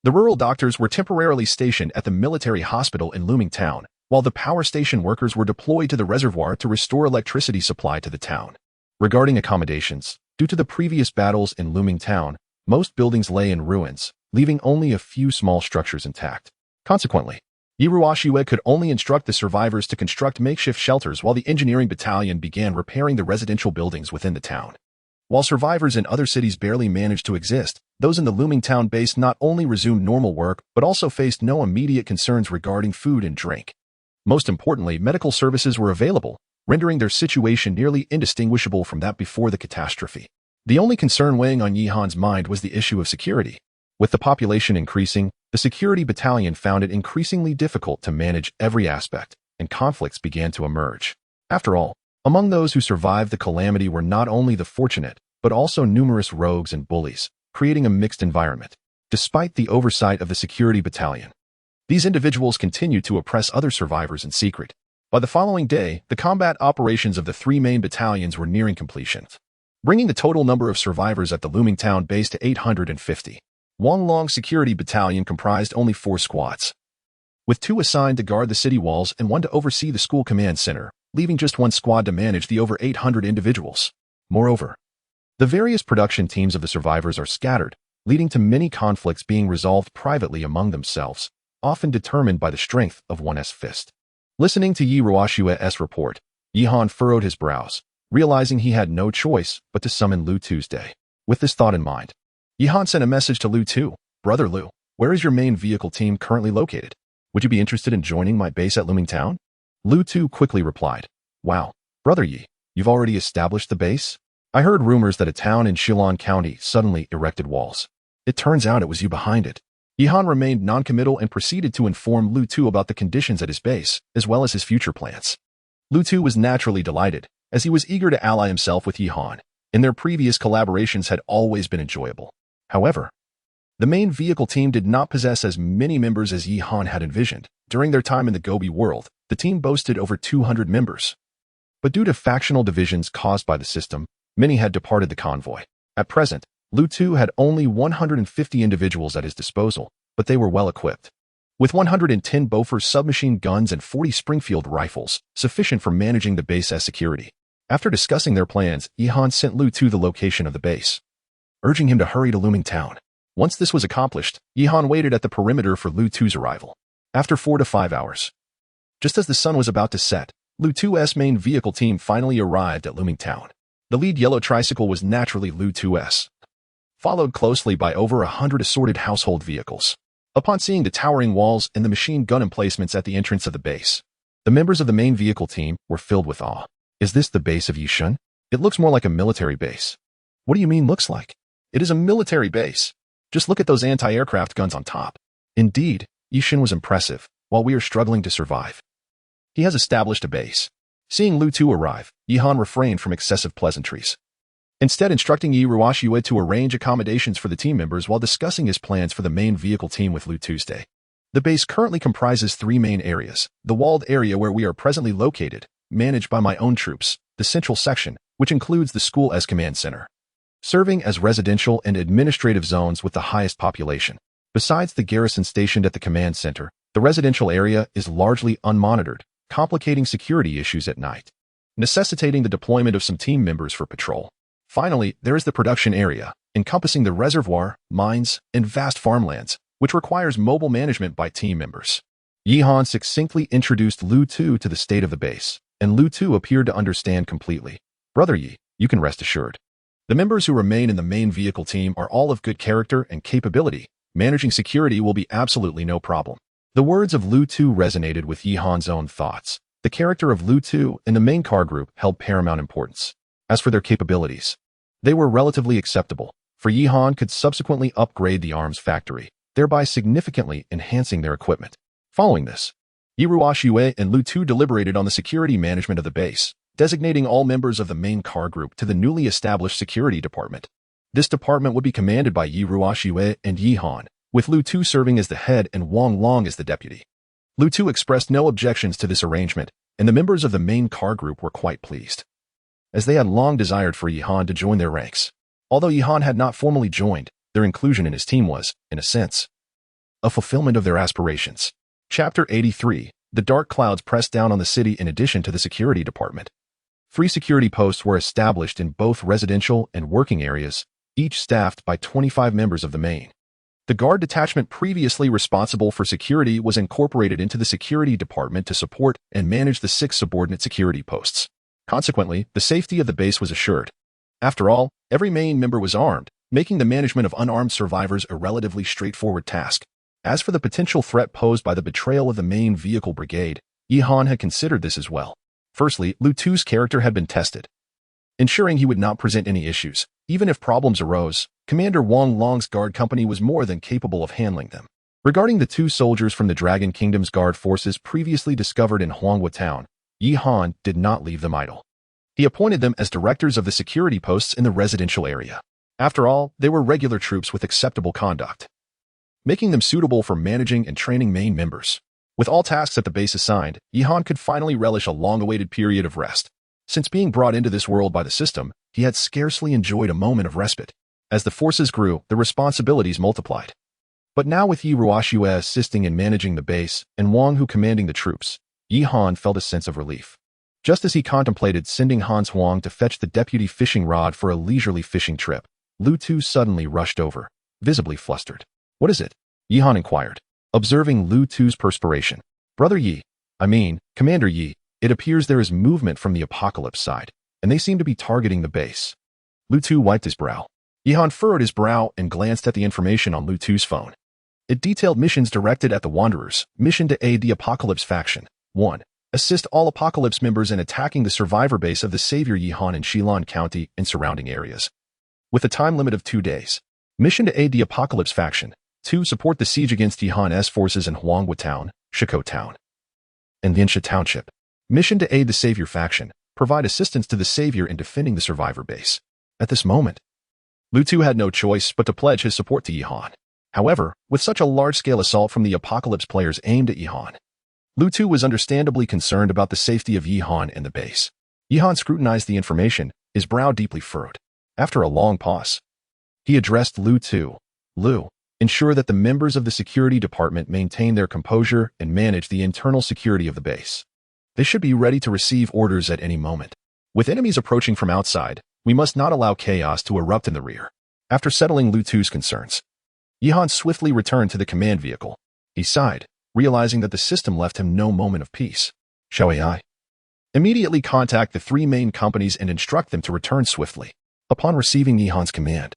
Speaker 1: The rural doctors were temporarily stationed at the military hospital in Looming Town, while the power station workers were deployed to the reservoir to restore electricity supply to the town. Regarding accommodations, due to the previous battles in Looming Town, most buildings lay in ruins, leaving only a few small structures intact. Consequently, Yiruashue could only instruct the survivors to construct makeshift shelters while the engineering battalion began repairing the residential buildings within the town. While survivors in other cities barely managed to exist, those in the Looming Town base not only resumed normal work but also faced no immediate concerns regarding food and drink. Most importantly, medical services were available, rendering their situation nearly indistinguishable from that before the catastrophe. The only concern weighing on Yihan's mind was the issue of security. With the population increasing, the security battalion found it increasingly difficult to manage every aspect, and conflicts began to emerge. After all, among those who survived the calamity were not only the fortunate, but also numerous rogues and bullies, creating a mixed environment. Despite the oversight of the security battalion, these individuals continued to oppress other survivors in secret. By the following day, the combat operations of the three main battalions were nearing completion, bringing the total number of survivors at the Looming Town base to 850. Wanglong's security battalion comprised only 4 squads, with 2 assigned to guard the city walls and 1 to oversee the school command center, leaving just 1 squad to manage the over 800 individuals. Moreover, the various production teams of the survivors are scattered, leading to many conflicts being resolved privately among themselves, often determined by the strength of one's fist. Listening to Yiruashue's report, Yihan furrowed his brows, realizing he had no choice but to summon Lu Tuesday. With this thought in mind, Yihan sent a message to Lu Tu. Brother Lu, where is your main vehicle team currently located? Would you be interested in joining my base at Looming Town? Lu Tu quickly replied, Wow, Brother Yi, you've already established the base? I heard rumors that a town in Shilon County suddenly erected walls. It turns out it was you behind it. Yihan remained noncommittal and proceeded to inform Lu Tu about the conditions at his base, as well as his future plans. Lu Tu was naturally delighted, as he was eager to ally himself with Yihan, and their previous collaborations had always been enjoyable. However, the main vehicle team did not possess as many members as Yihan had envisioned. During their time in the Gobi world, the team boasted over 200 members. But due to factional divisions caused by the system, many had departed the convoy. At present, Lu Tu had only 150 individuals at his disposal, but they were well equipped. With 110 Bofors submachine guns and 40 Springfield rifles, sufficient for managing the base as security. After discussing their plans, Yihan sent Lu Tu the location of the base, urging him to hurry to Looming Town. Once this was accomplished, Yihan waited at the perimeter for Lu Tu's arrival. After 4 to 5 hours, just as the sun was about to set, Lu Tu's main vehicle team finally arrived at Looming Town. The lead yellow tricycle was naturally Lu Tu's, followed closely by over 100 assorted household vehicles. Upon seeing the towering walls and the machine gun emplacements at the entrance of the base, the members of the main vehicle team were filled with awe. Is this the base of Yishun? It looks more like a military base. What do you mean looks like? It is a military base. Just look at those anti-aircraft guns on top. Indeed, Yishun was impressive, while we are struggling to survive. He has established a base. Seeing Lu Tu arrive, Yihan refrained from excessive pleasantries, instead instructing Yiruashue to arrange accommodations for the team members while discussing his plans for the main vehicle team with Lu Tuesday. The base currently comprises 3 main areas: the walled area where we are presently located, managed by my own troops; the central section, which includes the school as command center, serving as residential and administrative zones with the highest population. Besides the garrison stationed at the command center, the residential area is largely unmonitored, complicating security issues at night, necessitating the deployment of some team members for patrol. Finally, there is the production area, encompassing the reservoir, mines, and vast farmlands, which requires mobile management by team members. Yihan succinctly introduced Lu Tu to the state of the base, and Lu Tu appeared to understand completely. Brother Yi, you can rest assured. The members who remain in the main vehicle team are all of good character and capability. Managing security will be absolutely no problem. The words of Lu Tu resonated with Yihan's own thoughts. The character of Lu Tu and the main car group held paramount importance. As for their capabilities, they were relatively acceptable, for Yihan could subsequently upgrade the arms factory, thereby significantly enhancing their equipment. Following this, Yiruashue and Lu Tu deliberated on the security management of the base, designating all members of the main car group to the newly established security department. This department would be commanded by Yiruashue and Yihan, with Lu Tu serving as the head and Wang Long as the deputy. Lu Tu expressed no objections to this arrangement, and the members of the main car group were quite pleased, as they had long desired for Yihan to join their ranks. Although Yihan had not formally joined, their inclusion in his team was, in a sense, a fulfillment of their aspirations. Chapter 83. The dark clouds pressed down on the city in addition to the security department. 3 security posts were established in both residential and working areas, each staffed by 25 members of the main. The guard detachment previously responsible for security was incorporated into the security department to support and manage the 6 subordinate security posts. Consequently, the safety of the base was assured. After all, every main member was armed, making the management of unarmed survivors a relatively straightforward task. As for the potential threat posed by the betrayal of the main vehicle brigade, Yihan had considered this as well. Firstly, Lu Tu's character had been tested, ensuring he would not present any issues. Even if problems arose, Commander Wang Long's guard company was more than capable of handling them. Regarding the 2 soldiers from the Dragon Kingdom's guard forces previously discovered in Huanghua Town, Yihan did not leave them idle. He appointed them as directors of the security posts in the residential area. After all, they were regular troops with acceptable conduct, making them suitable for managing and training main members. With all tasks at the base assigned, Yihan could finally relish a long-awaited period of rest. Since being brought into this world by the system, he had scarcely enjoyed a moment of respite. As the forces grew, the responsibilities multiplied. But now with Yi Ruoxue assisting in managing the base and Wang Hu commanding the troops, Yihan felt a sense of relief. Just as he contemplated sending Hans Huang to fetch the deputy fishing rod for a leisurely fishing trip, Lu Tu suddenly rushed over, visibly flustered. "What is it?" Yihan inquired, observing Lu Tu's perspiration. "Brother Yi, Commander Yi, it appears there is movement from the apocalypse side, and they seem to be targeting the base." Lu Tu wiped his brow. Yihan furrowed his brow and glanced at the information on Lu Tu's phone. It detailed missions directed at the Wanderers. Mission to aid the Apocalypse faction. 1. Assist all Apocalypse members in attacking the survivor base of the Savior Yihan in Shilan County and surrounding areas, with a time limit of 2 days. Mission to aid the Apocalypse faction. 2. Support the siege against Yihan's forces in Huanghua Town, Shiko Town, and Linsha Township. Mission to aid the Savior faction. Provide assistance to the Savior in defending the survivor base. At this moment, Lu Tu had no choice but to pledge his support to Yihan. However, with such a large-scale assault from the Apocalypse players aimed at Yihan, Lu Tu was understandably concerned about the safety of Yihan and the base. Yihan scrutinized the information, his brow deeply furrowed. After a long pause, he addressed Lu Tu. "Lu, ensure that the members of the security department maintain their composure and manage the internal security of the base. They should be ready to receive orders at any moment. With enemies approaching from outside, we must not allow chaos to erupt in the rear." After settling Lu Tu's concerns, Yihan swiftly returned to the command vehicle. He sighed, realizing that the system left him no moment of peace. "Shall I immediately contact the 3 main companies and instruct them to return swiftly?" Upon receiving Yihan's command,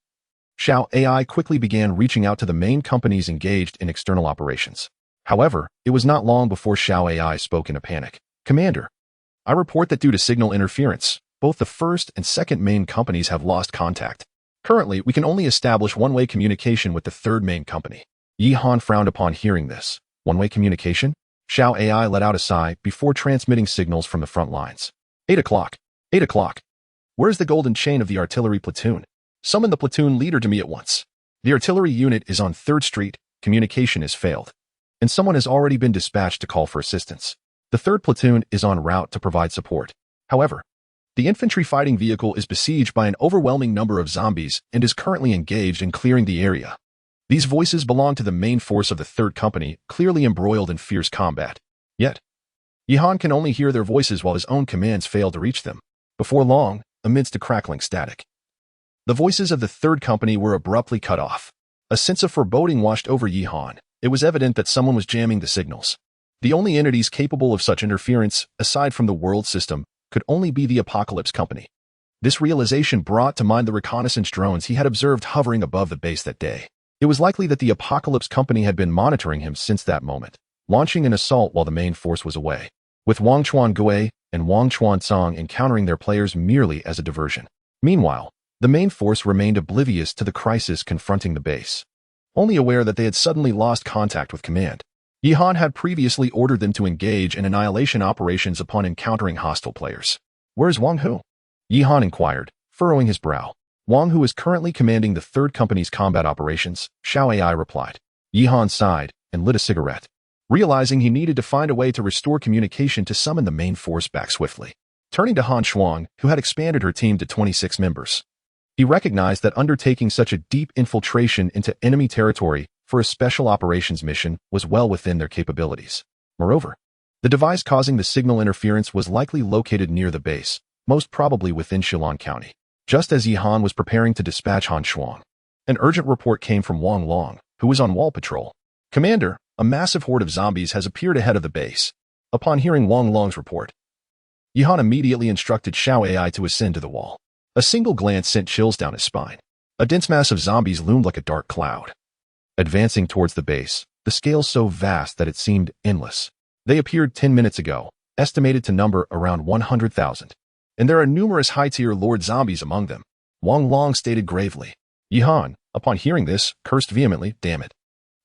Speaker 1: Xiao AI quickly began reaching out to the main companies engaged in external operations. However, it was not long before Xiao AI spoke in a panic. "Commander, I report that due to signal interference, both the first and second main companies have lost contact. Currently, we can only establish one-way communication with the 3rd main company." Yihan frowned upon hearing this. "One-way communication?" Xiao AI let out a sigh before transmitting signals from the front lines. 8 o'clock. 8 o'clock. Where's the golden chain of the artillery platoon? Summon the platoon leader to me at once. The artillery unit is on 3rd Street, communication has failed, and someone has already been dispatched to call for assistance. The 3rd platoon is en route to provide support. However, the infantry fighting vehicle is besieged by an overwhelming number of zombies and is currently engaged in clearing the area. These voices belong to the main force of the 3rd Company, clearly embroiled in fierce combat. Yet, Yihan can only hear their voices while his own commands fail to reach them. Before long, amidst a crackling static, the voices of the 3rd Company were abruptly cut off. A sense of foreboding washed over Yihan. It was evident that someone was jamming the signals. The only entities capable of such interference, aside from the world system, could only be the Apocalypse Company. This realization brought to mind the reconnaissance drones he had observed hovering above the base that day. It was likely that the Apocalypse Company had been monitoring him since that moment, launching an assault while the main force was away, with Wang Chuan Gui and Wang Chuan Song encountering their players merely as a diversion. Meanwhile, the main force remained oblivious to the crisis confronting the base, only aware that they had suddenly lost contact with command. Yihan had previously ordered them to engage in annihilation operations upon encountering hostile players. "Where's Wang Hu?" Yihan inquired, furrowing his brow. "Wang Hu is currently commanding the 3rd Company's combat operations," Xiao AI replied. Yihan sighed and lit a cigarette, realizing he needed to find a way to restore communication to summon the main force back swiftly. Turning to Han Shuang, who had expanded her team to 26 members, He recognized that undertaking such a deep infiltration into enemy territory for a special operations mission was well within their capabilities. Moreover, the device causing the signal interference was likely located near the base, most probably within Shilin County. Just as Yi Han was preparing to dispatch Han Shuang, an urgent report came from Wang Long, who was on wall patrol. "Commander, a massive horde of zombies has appeared ahead of the base." Upon hearing Wang Long's report, Yi Han immediately instructed Xiao AI to ascend to the wall. A single glance sent chills down his spine. A dense mass of zombies loomed like a dark cloud, advancing towards the base, the scale so vast that it seemed endless. They appeared 10 minutes ago, estimated to number around 100,000. And there are numerous high-tier Lord zombies among them, Wang Long stated gravely. Yi Han, upon hearing this, cursed vehemently, "Damn it.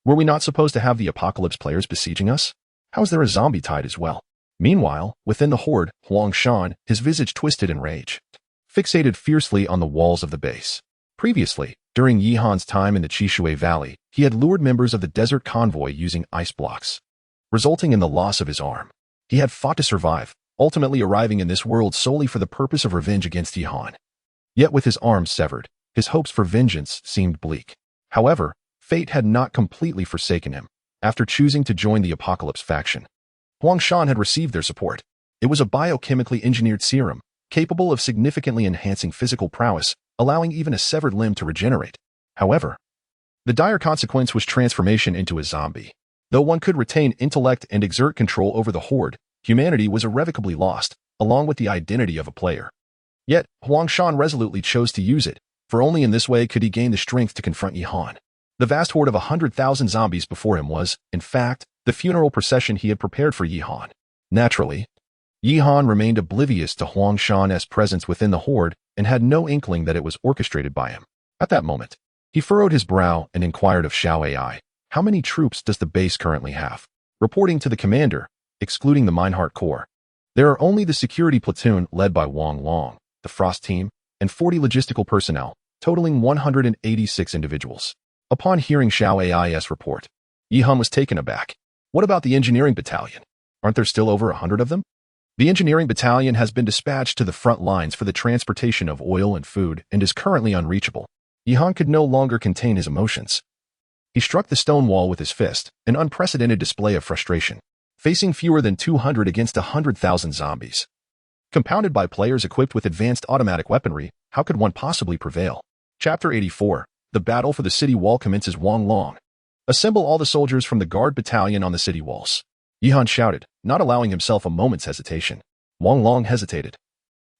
Speaker 1: Were we not supposed to have the Apocalypse players besieging us? How is there a zombie tide as well?" Meanwhile, within the horde, Huang Shan, his visage twisted in rage, fixated fiercely on the walls of the base. Previously, during Yi Han's time in the Chishui Valley, he had lured members of the desert convoy using ice blocks, resulting in the loss of his arm. He had fought to survive, ultimately arriving in this world solely for the purpose of revenge against Yi Han. Yet with his arm severed, his hopes for vengeance seemed bleak. However, fate had not completely forsaken him. After choosing to join the Apocalypse faction, Huang Shan had received their support. It was a biochemically engineered serum, capable of significantly enhancing physical prowess, allowing even a severed limb to regenerate. However, the dire consequence was transformation into a zombie. Though one could retain intellect and exert control over the horde, humanity was irrevocably lost, along with the identity of a player. Yet, Huang Shan resolutely chose to use it, for only in this way could he gain the strength to confront Yi Han. The vast horde of 100,000 zombies before him was, in fact, the funeral procession he had prepared for Yi Han. Naturally, Yi Han remained oblivious to Huang Shan's presence within the horde and had no inkling that it was orchestrated by him. At that moment, he furrowed his brow and inquired of Xiao AI, "How many troops does the base currently have?" Reporting to the commander, excluding the Minehart Corps, there are only the security platoon led by Wang Long, the Frost team, and 40 logistical personnel, totaling 186 individuals. Upon hearing Xiao AI's report, Yi Han was taken aback. "What about the engineering battalion? Aren't there still over 100 of them?" "The engineering battalion has been dispatched to the front lines for the transportation of oil and food and is currently unreachable." Yi Han could no longer contain his emotions. He struck the stone wall with his fist, an unprecedented display of frustration. Facing fewer than 200 against 100,000 zombies, compounded by players equipped with advanced automatic weaponry, how could one possibly prevail? Chapter 84. The battle for the city wall commences. Wang Long, "Assemble all the soldiers from the guard battalion on the city walls." Yi Han shouted, not allowing himself a moment's hesitation. Wang Long hesitated.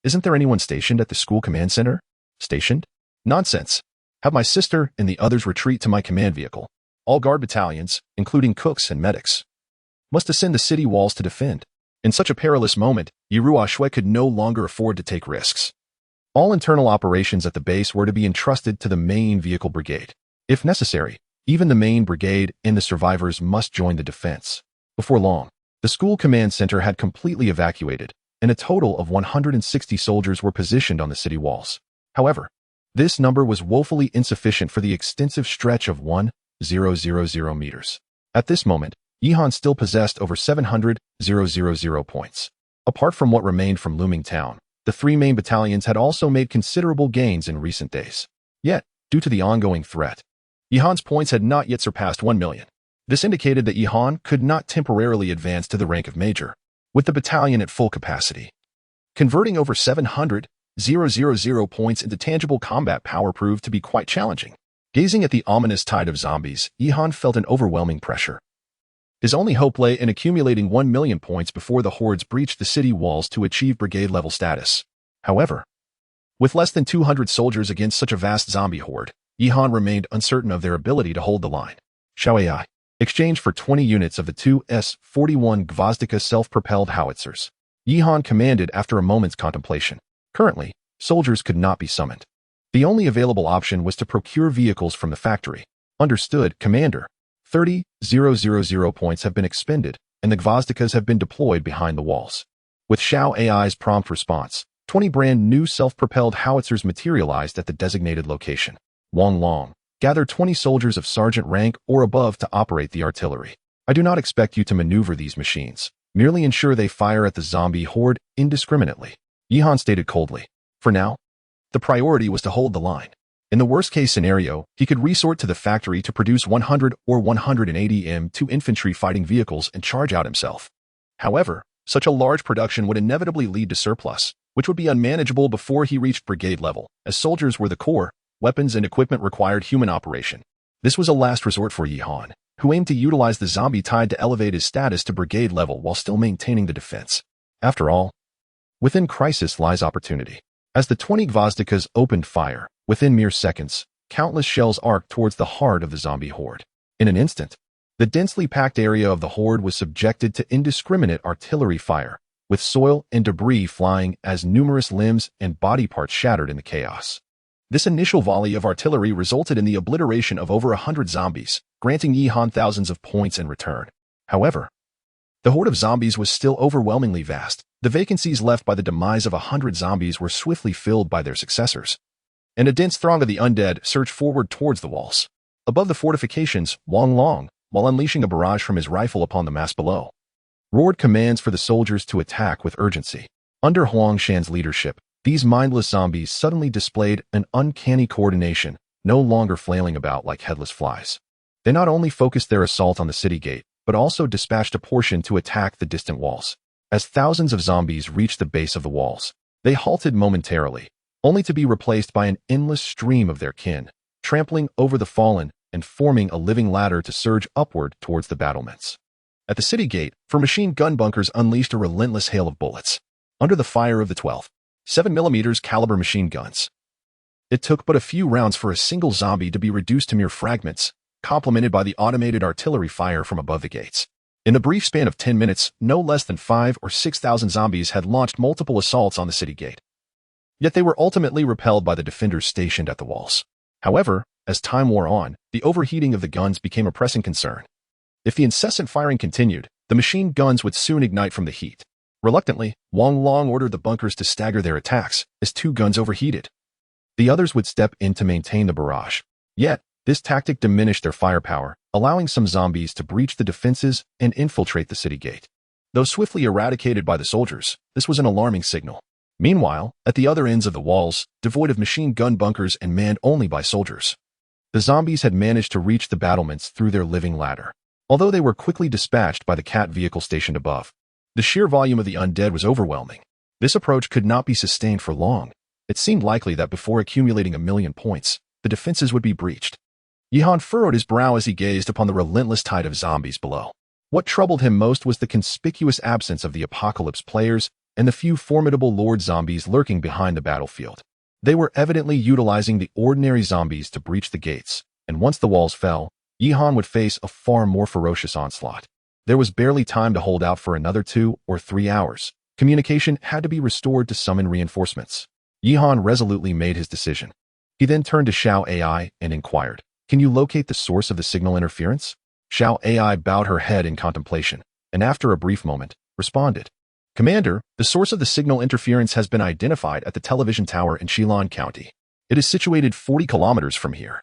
Speaker 1: "Isn't there anyone stationed at the school command center?" "Stationed? Nonsense. Have my sister and the others retreat to my command vehicle. All guard battalions, including cooks and medics, must ascend the city walls to defend." In such a perilous moment, Yirua Shui could no longer afford to take risks. All internal operations at the base were to be entrusted to the main vehicle brigade. If necessary, even the main brigade and the survivors must join the defense. Before long, the school command center had completely evacuated, and a total of 160 soldiers were positioned on the city walls. However, this number was woefully insufficient for the extensive stretch of 1,000 meters. At this moment, Yi Han still possessed over 700,000 points. Apart from what remained from Looming Town, the three main battalions had also made considerable gains in recent days. Yet, due to the ongoing threat, Yi Han's points had not yet surpassed 1 million. This indicated that Yi Han could not temporarily advance to the rank of major, with the battalion at full capacity. Converting over 700,000 points into tangible combat power proved to be quite challenging. Gazing at the ominous tide of zombies, Yi Han felt an overwhelming pressure. His only hope lay in accumulating 1 million points before the hordes breached the city walls to achieve brigade-level status. However, with less than 200 soldiers against such a vast zombie horde, Yi Han remained uncertain of their ability to hold the line. Xiao AI exchanged for 20 units of the 2S-41 Gvozdika self-propelled howitzers. Yi Han commanded after a moment's contemplation. Currently, soldiers could not be summoned. The only available option was to procure vehicles from the factory. "Understood, Commander. 30,000 points have been expended, and the Gvozdikas have been deployed behind the walls." With Xiao AI's prompt response, 20 brand new self-propelled howitzers materialized at the designated location. Wang Long, gather 20 soldiers of sergeant rank or above to operate the artillery. "I do not expect you to maneuver these machines. Merely ensure they fire at the zombie horde indiscriminately," Yi Han stated coldly. "For now, the priority was to hold the line. In the worst-case scenario, he could resort to the factory to produce 100 or 180 M2 infantry fighting vehicles and charge out himself. However, such a large production would inevitably lead to surplus, which would be unmanageable before he reached brigade level, as soldiers were the core, weapons and equipment required human operation. This was a last resort for Yihan, who aimed to utilize the zombie tide to elevate his status to brigade level while still maintaining the defense. After all, within crisis lies opportunity. As the 20 Gvozdikas opened fire, within mere seconds, countless shells arced towards the heart of the zombie horde. In an instant, the densely packed area of the horde was subjected to indiscriminate artillery fire, with soil and debris flying as numerous limbs and body parts shattered in the chaos. This initial volley of artillery resulted in the obliteration of over 100 zombies, granting Yihan thousands of points in return. However, the horde of zombies was still overwhelmingly vast. The vacancies left by the demise of 100 zombies were swiftly filled by their successors, and a dense throng of the undead surged forward towards the walls. Above the fortifications, Wang Long, while unleashing a barrage from his rifle upon the mass below, roared commands for the soldiers to attack with urgency. Under Huang Shan's leadership, these mindless zombies suddenly displayed an uncanny coordination, no longer flailing about like headless flies. They not only focused their assault on the city gate, but also dispatched a portion to attack the distant walls. As thousands of zombies reached the base of the walls, they halted momentarily, only to be replaced by an endless stream of their kin, trampling over the fallen and forming a living ladder to surge upward towards the battlements. At the city gate, machine gun bunkers unleashed a relentless hail of bullets. Under the fire of the 12, 7mm caliber machine guns, it took but a few rounds for a single zombie to be reduced to mere fragments, complemented by the automated artillery fire from above the gates. In the brief span of 10 minutes, no less than 5,000 or 6,000 zombies had launched multiple assaults on the city gate. Yet they were ultimately repelled by the defenders stationed at the walls. However, as time wore on, the overheating of the guns became a pressing concern. If the incessant firing continued, the machine guns would soon ignite from the heat. Reluctantly, Wang Long ordered the bunkers to stagger their attacks, as 2 guns overheated. The others would step in to maintain the barrage. Yet, this tactic diminished their firepower, allowing some zombies to breach the defenses and infiltrate the city gate. Though swiftly eradicated by the soldiers, this was an alarming signal. Meanwhile, at the other ends of the walls, devoid of machine gun bunkers and manned only by soldiers, the zombies had managed to reach the battlements through their living ladder. Although they were quickly dispatched by the cat vehicle stationed above, the sheer volume of the undead was overwhelming. This approach could not be sustained for long. It seemed likely that before accumulating 1,000,000 points, the defenses would be breached. Yihan furrowed his brow as he gazed upon the relentless tide of zombies below. What troubled him most was the conspicuous absence of the apocalypse players and the few formidable lord zombies lurking behind the battlefield. They were evidently utilizing the ordinary zombies to breach the gates, and once the walls fell, Yihan would face a far more ferocious onslaught. There was barely time to hold out for another 2 or 3 hours. Communication had to be restored to summon reinforcements. Yihan resolutely made his decision. He then turned to Xiao AI and inquired, "Can you locate the source of the signal interference?" Xiao AI bowed her head in contemplation, and after a brief moment, responded, "Commander, the source of the signal interference has been identified at the television tower in Shilan County. It is situated 40 kilometers from here,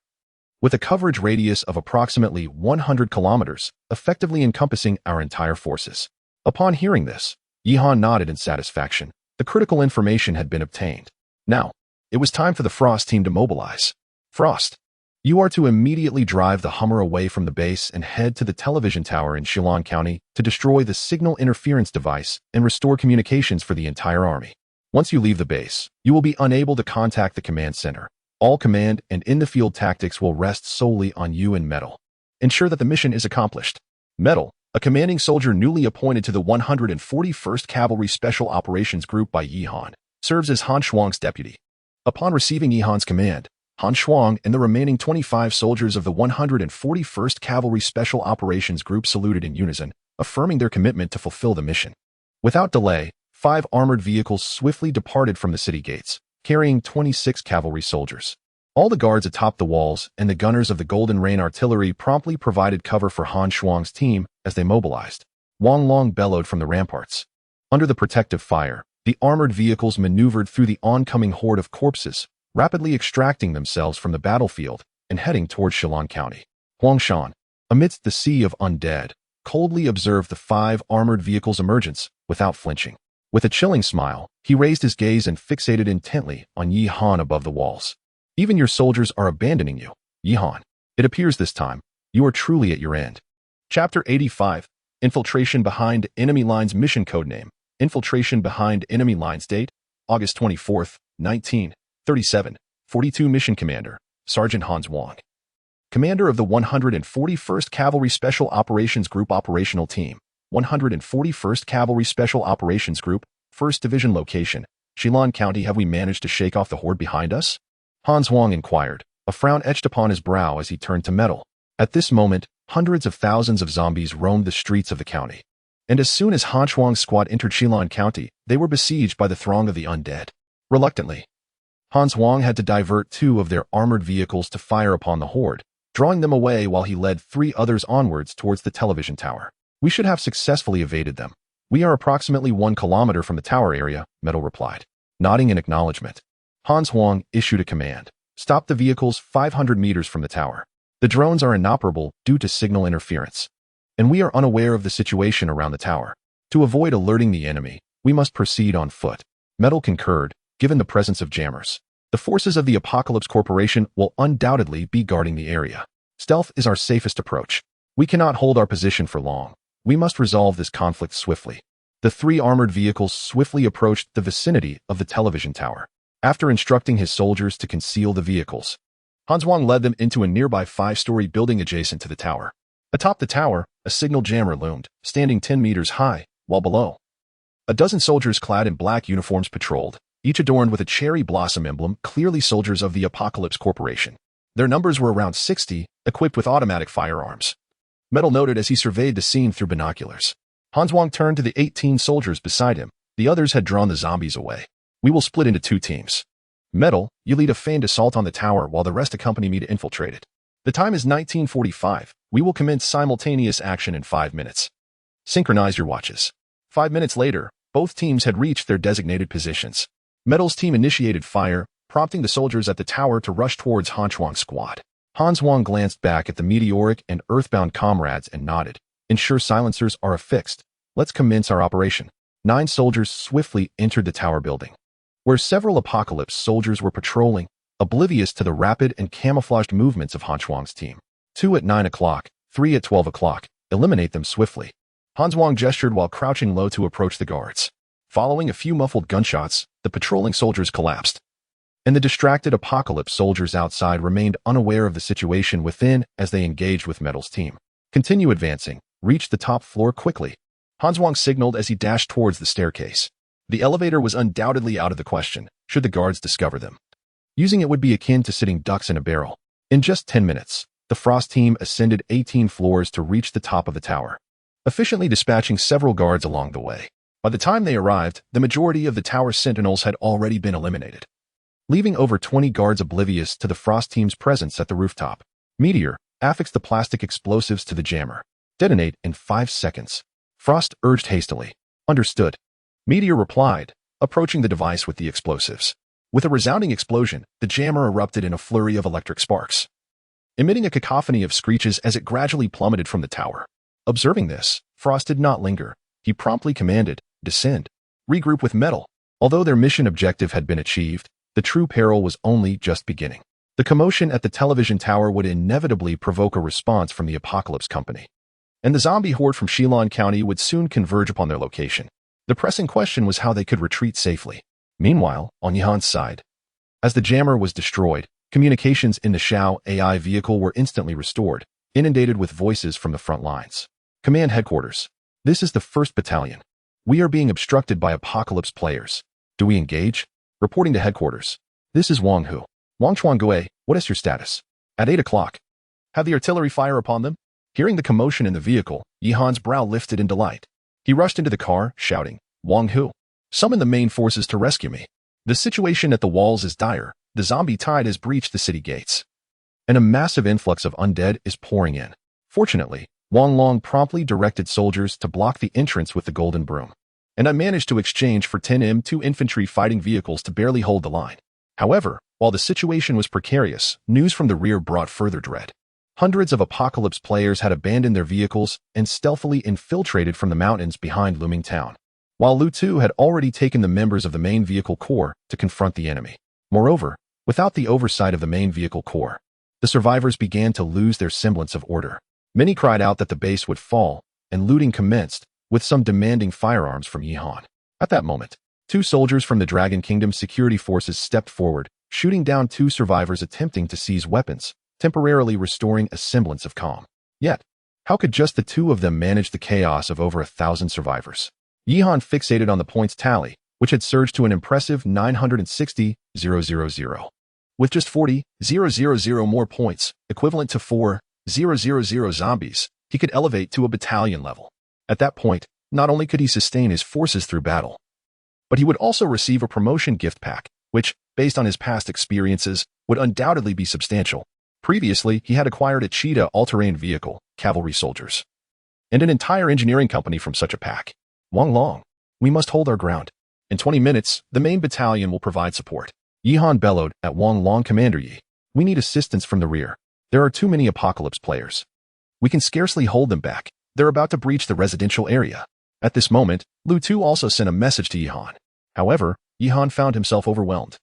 Speaker 1: with a coverage radius of approximately 100 kilometers, effectively encompassing our entire forces." Upon hearing this, Yihan nodded in satisfaction. The critical information had been obtained. Now, it was time for the Frost team to mobilize. "Frost, you are to immediately drive the Hummer away from the base and head to the television tower in Shilan County to destroy the signal interference device and restore communications for the entire army. Once you leave the base, you will be unable to contact the command center. All command and in-the-field tactics will rest solely on you and Metal. Ensure that the mission is accomplished." Metal, a commanding soldier newly appointed to the 141st Cavalry Special Operations Group by Yihan, serves as Han Shuang's deputy. Upon receiving Yihan's command, Han Shuang and the remaining 25 soldiers of the 141st Cavalry Special Operations Group saluted in unison, affirming their commitment to fulfill the mission. Without delay, 5 armored vehicles swiftly departed from the city gates, carrying 26 cavalry soldiers. All the guards atop the walls and the gunners of the Golden Rain artillery promptly provided cover for Han Shuang's team as they mobilized. Wang Long bellowed from the ramparts. Under the protective fire, the armored vehicles maneuvered through the oncoming horde of corpses, rapidly extracting themselves from the battlefield and heading towards Shilan County. Huang Shan, amidst the sea of undead, coldly observed the 5 armored vehicles' emergence without flinching. With a chilling smile, he raised his gaze and fixated intently on Yi Han above the walls. Even your soldiers are abandoning you, Yi Han. It appears this time, you are truly at your end. Chapter 85. Infiltration Behind Enemy Lines. Mission Codename: Infiltration Behind Enemy Lines. Date: August 24, 1937. 42. Mission Commander: Sergeant Hans Wang. Commander of the 141st Cavalry Special Operations Group. Operational Team: 141st Cavalry Special Operations Group, 1st Division. Location: Shilan County. Have we managed to shake off the horde behind us? Hans Wang inquired, a frown etched upon his brow as he turned to Metal. At this moment, hundreds of thousands of zombies roamed the streets of the county. And as soon as Hans Wang's squad entered Shilan County, they were besieged by the throng of the undead. Reluctantly, Hans Wang had to divert 2 of their armored vehicles to fire upon the horde, drawing them away while he led 3 others onwards towards the television tower. We should have successfully evaded them. We are approximately 1 kilometer from the tower area, Metal replied. Nodding in acknowledgement, Hans Wang issued a command. Stop the vehicles 500 meters from the tower. The drones are inoperable due to signal interference, and we are unaware of the situation around the tower. To avoid alerting the enemy, we must proceed on foot. Metal concurred, given the presence of jammers. The forces of the Apocalypse Corporation will undoubtedly be guarding the area. Stealth is our safest approach. We cannot hold our position for long. We must resolve this conflict swiftly. The 3 armored vehicles swiftly approached the vicinity of the television tower. After instructing his soldiers to conceal the vehicles, Hans Wang led them into a nearby 5-story building adjacent to the tower. Atop the tower, a signal jammer loomed, standing 10 meters high, while below, a dozen soldiers clad in black uniforms patrolled, each adorned with a cherry blossom emblem, clearly soldiers of the Apocalypse Corporation. Their numbers were around 60, equipped with automatic firearms. Metal noted as he surveyed the scene through binoculars. Hans Wang turned to the 18 soldiers beside him. The others had drawn the zombies away. We will split into 2 teams. Metal, you lead a feigned assault on the tower while the rest accompany me to infiltrate it. The time is 1945. We will commence simultaneous action in 5 minutes. Synchronize your watches. 5 minutes later, both teams had reached their designated positions. Metal's team initiated fire, prompting the soldiers at the tower to rush towards Hans Wang's squad. Hans Wang glanced back at the meteoric and earthbound comrades and nodded. Ensure silencers are affixed. Let's commence our operation. 9 soldiers swiftly entered the tower building, where several Apocalypse soldiers were patrolling, oblivious to the rapid and camouflaged movements of Hans Wang's team. 2 at 9 o'clock, 3 at 12 o'clock. Eliminate them swiftly. Hans Wang gestured while crouching low to approach the guards. Following a few muffled gunshots, the patrolling soldiers collapsed, and the distracted Apocalypse soldiers outside remained unaware of the situation within as they engaged with Metal's team. Continue advancing. Reach the top floor quickly. Hans Wang signaled as he dashed towards the staircase. The elevator was undoubtedly out of the question, should the guards discover them. Using it would be akin to sitting ducks in a barrel. In just 10 minutes, the Frost team ascended 18 floors to reach the top of the tower, efficiently dispatching several guards along the way. By the time they arrived, the majority of the tower's sentinels had already been eliminated, leaving over 20 guards oblivious to the Frost team's presence at the rooftop. Meteor, affix the plastic explosives to the jammer. Detonate in 5 seconds. Frost urged hastily. Understood. Meteor replied, approaching the device with the explosives. With a resounding explosion, the jammer erupted in a flurry of electric sparks, emitting a cacophony of screeches as it gradually plummeted from the tower. Observing this, Frost did not linger. He promptly commanded, descend. Regroup with Metal. Although their mission objective had been achieved, the true peril was only just beginning. The commotion at the television tower would inevitably provoke a response from the Apocalypse Company, and the zombie horde from Shilan County would soon converge upon their location. The pressing question was how they could retreat safely. Meanwhile, on Yihan's side, as the jammer was destroyed, communications in the Shao AI vehicle were instantly restored, inundated with voices from the front lines. Command Headquarters. This is the 1st Battalion. We are being obstructed by Apocalypse players. Do we engage? Reporting to Headquarters. This is Wang Hu. Wang Chuangue, what is your status? At 8 o'clock. Have the artillery fire upon them? Hearing the commotion in the vehicle, Yihan's brow lifted in delight. He rushed into the car, shouting, Wang Hu, summon the main forces to rescue me. The situation at the walls is dire. The zombie tide has breached the city gates, and a massive influx of undead is pouring in. Fortunately, Wang Long promptly directed soldiers to block the entrance with the golden broom, and I managed to exchange for 10 M2 infantry fighting vehicles to barely hold the line. However, while the situation was precarious, news from the rear brought further dread. Hundreds of Apocalypse players had abandoned their vehicles and stealthily infiltrated from the mountains behind Looming Town. while Lu Tu had already taken the members of the main vehicle corps to confront the enemy. Moreover, without the oversight of the main vehicle corps, the survivors began to lose their semblance of order. Many cried out that the base would fall, and looting commenced, with some demanding firearms from Yihan. At that moment, 2 soldiers from the Dragon Kingdom security forces stepped forward, shooting down 2 survivors attempting to seize weapons, temporarily restoring a semblance of calm. Yet, how could just the 2 of them manage the chaos of over 1,000 survivors? Yihan fixated on the points tally, which had surged to an impressive 960,000. With just 40,000 more points, equivalent to 4,000 zombies, he could elevate to a battalion level. At that point, not only could he sustain his forces through battle, but he would also receive a promotion gift pack, which, based on his past experiences, would undoubtedly be substantial. Previously, he had acquired a cheetah all-terrain vehicle, cavalry soldiers, and an entire engineering company from such a pack. Wang Long, we must hold our ground. In 20 minutes, the main battalion will provide support. Yihan bellowed at Wang Long. Commander Yi, we need assistance from the rear. There are too many apocalypse players. We can scarcely hold them back. They're about to breach the residential area. At this moment, Lu Tu also sent a message to Yihan. However, Yihan found himself overwhelmed,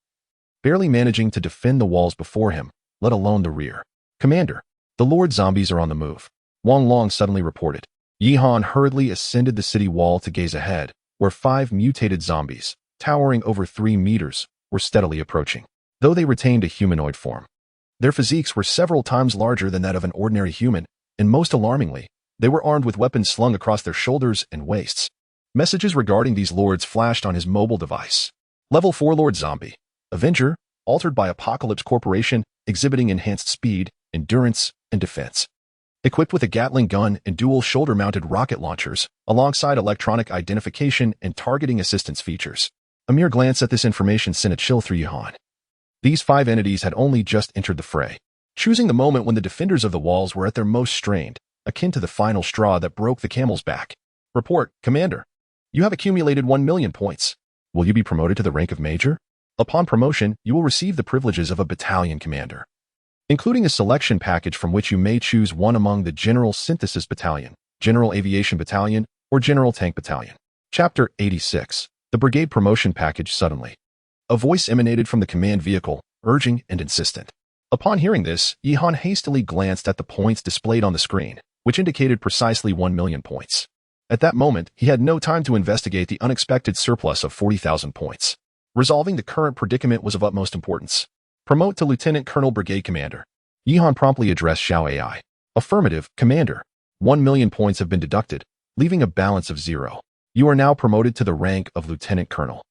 Speaker 1: barely managing to defend the walls before him, let alone the rear. Commander, the Lord zombies are on the move, Wang Long suddenly reported. Yihan hurriedly ascended the city wall to gaze ahead, where 5 mutated zombies, towering over 3 meters, were steadily approaching. Though they retained a humanoid form, their physiques were several times larger than that of an ordinary human, and most alarmingly, they were armed with weapons slung across their shoulders and waists. Messages regarding these lords flashed on his mobile device. Level 4 Lord Zombie, Avenger, altered by Apocalypse Corporation, exhibiting enhanced speed, endurance, and defense. Equipped with a Gatling gun and dual shoulder-mounted rocket launchers, alongside electronic identification and targeting assistance features. A mere glance at this information sent a chill through Yihan. These 5 entities had only just entered the fray, choosing the moment when the defenders of the walls were at their most strained, akin to the final straw that broke the camel's back. Report, Commander. You have accumulated 1 million points. Will you be promoted to the rank of Major? Upon promotion, you will receive the privileges of a battalion commander, including a selection package from which you may choose one among the General Synthesis Battalion, General Aviation Battalion, or General Tank Battalion. Chapter 86. The Brigade Promotion Package. Suddenly, a voice emanated from the command vehicle, urging and insistent. Upon hearing this, Yihan hastily glanced at the points displayed on the screen, which indicated precisely 1 million points. At that moment, he had no time to investigate the unexpected surplus of 40,000 points. Resolving the current predicament was of utmost importance. Promote to Lieutenant Colonel Brigade Commander. Yihan promptly addressed Xiao AI. Affirmative, Commander. 1 million points have been deducted, leaving a balance of 0. You are now promoted to the rank of Lieutenant Colonel.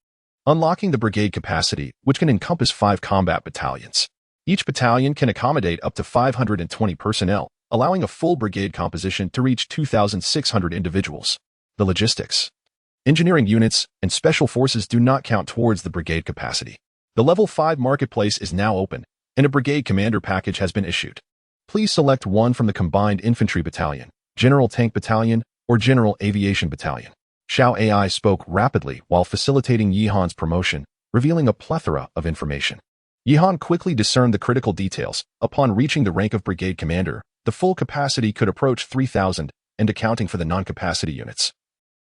Speaker 1: Unlocking the brigade capacity, which can encompass 5 combat battalions. Each battalion can accommodate up to 520 personnel, allowing a full brigade composition to reach 2,600 individuals. The logistics, engineering units, and special forces do not count towards the brigade capacity. The Level 5 marketplace is now open, and a brigade commander package has been issued. Please select one from the Combined Infantry Battalion, General Tank Battalion, or General Aviation Battalion. Xiao AI spoke rapidly while facilitating Yihan's promotion, revealing a plethora of information. Yihan quickly discerned the critical details. Upon reaching the rank of brigade commander, the full capacity could approach 3,000, and accounting for the non-capacity units,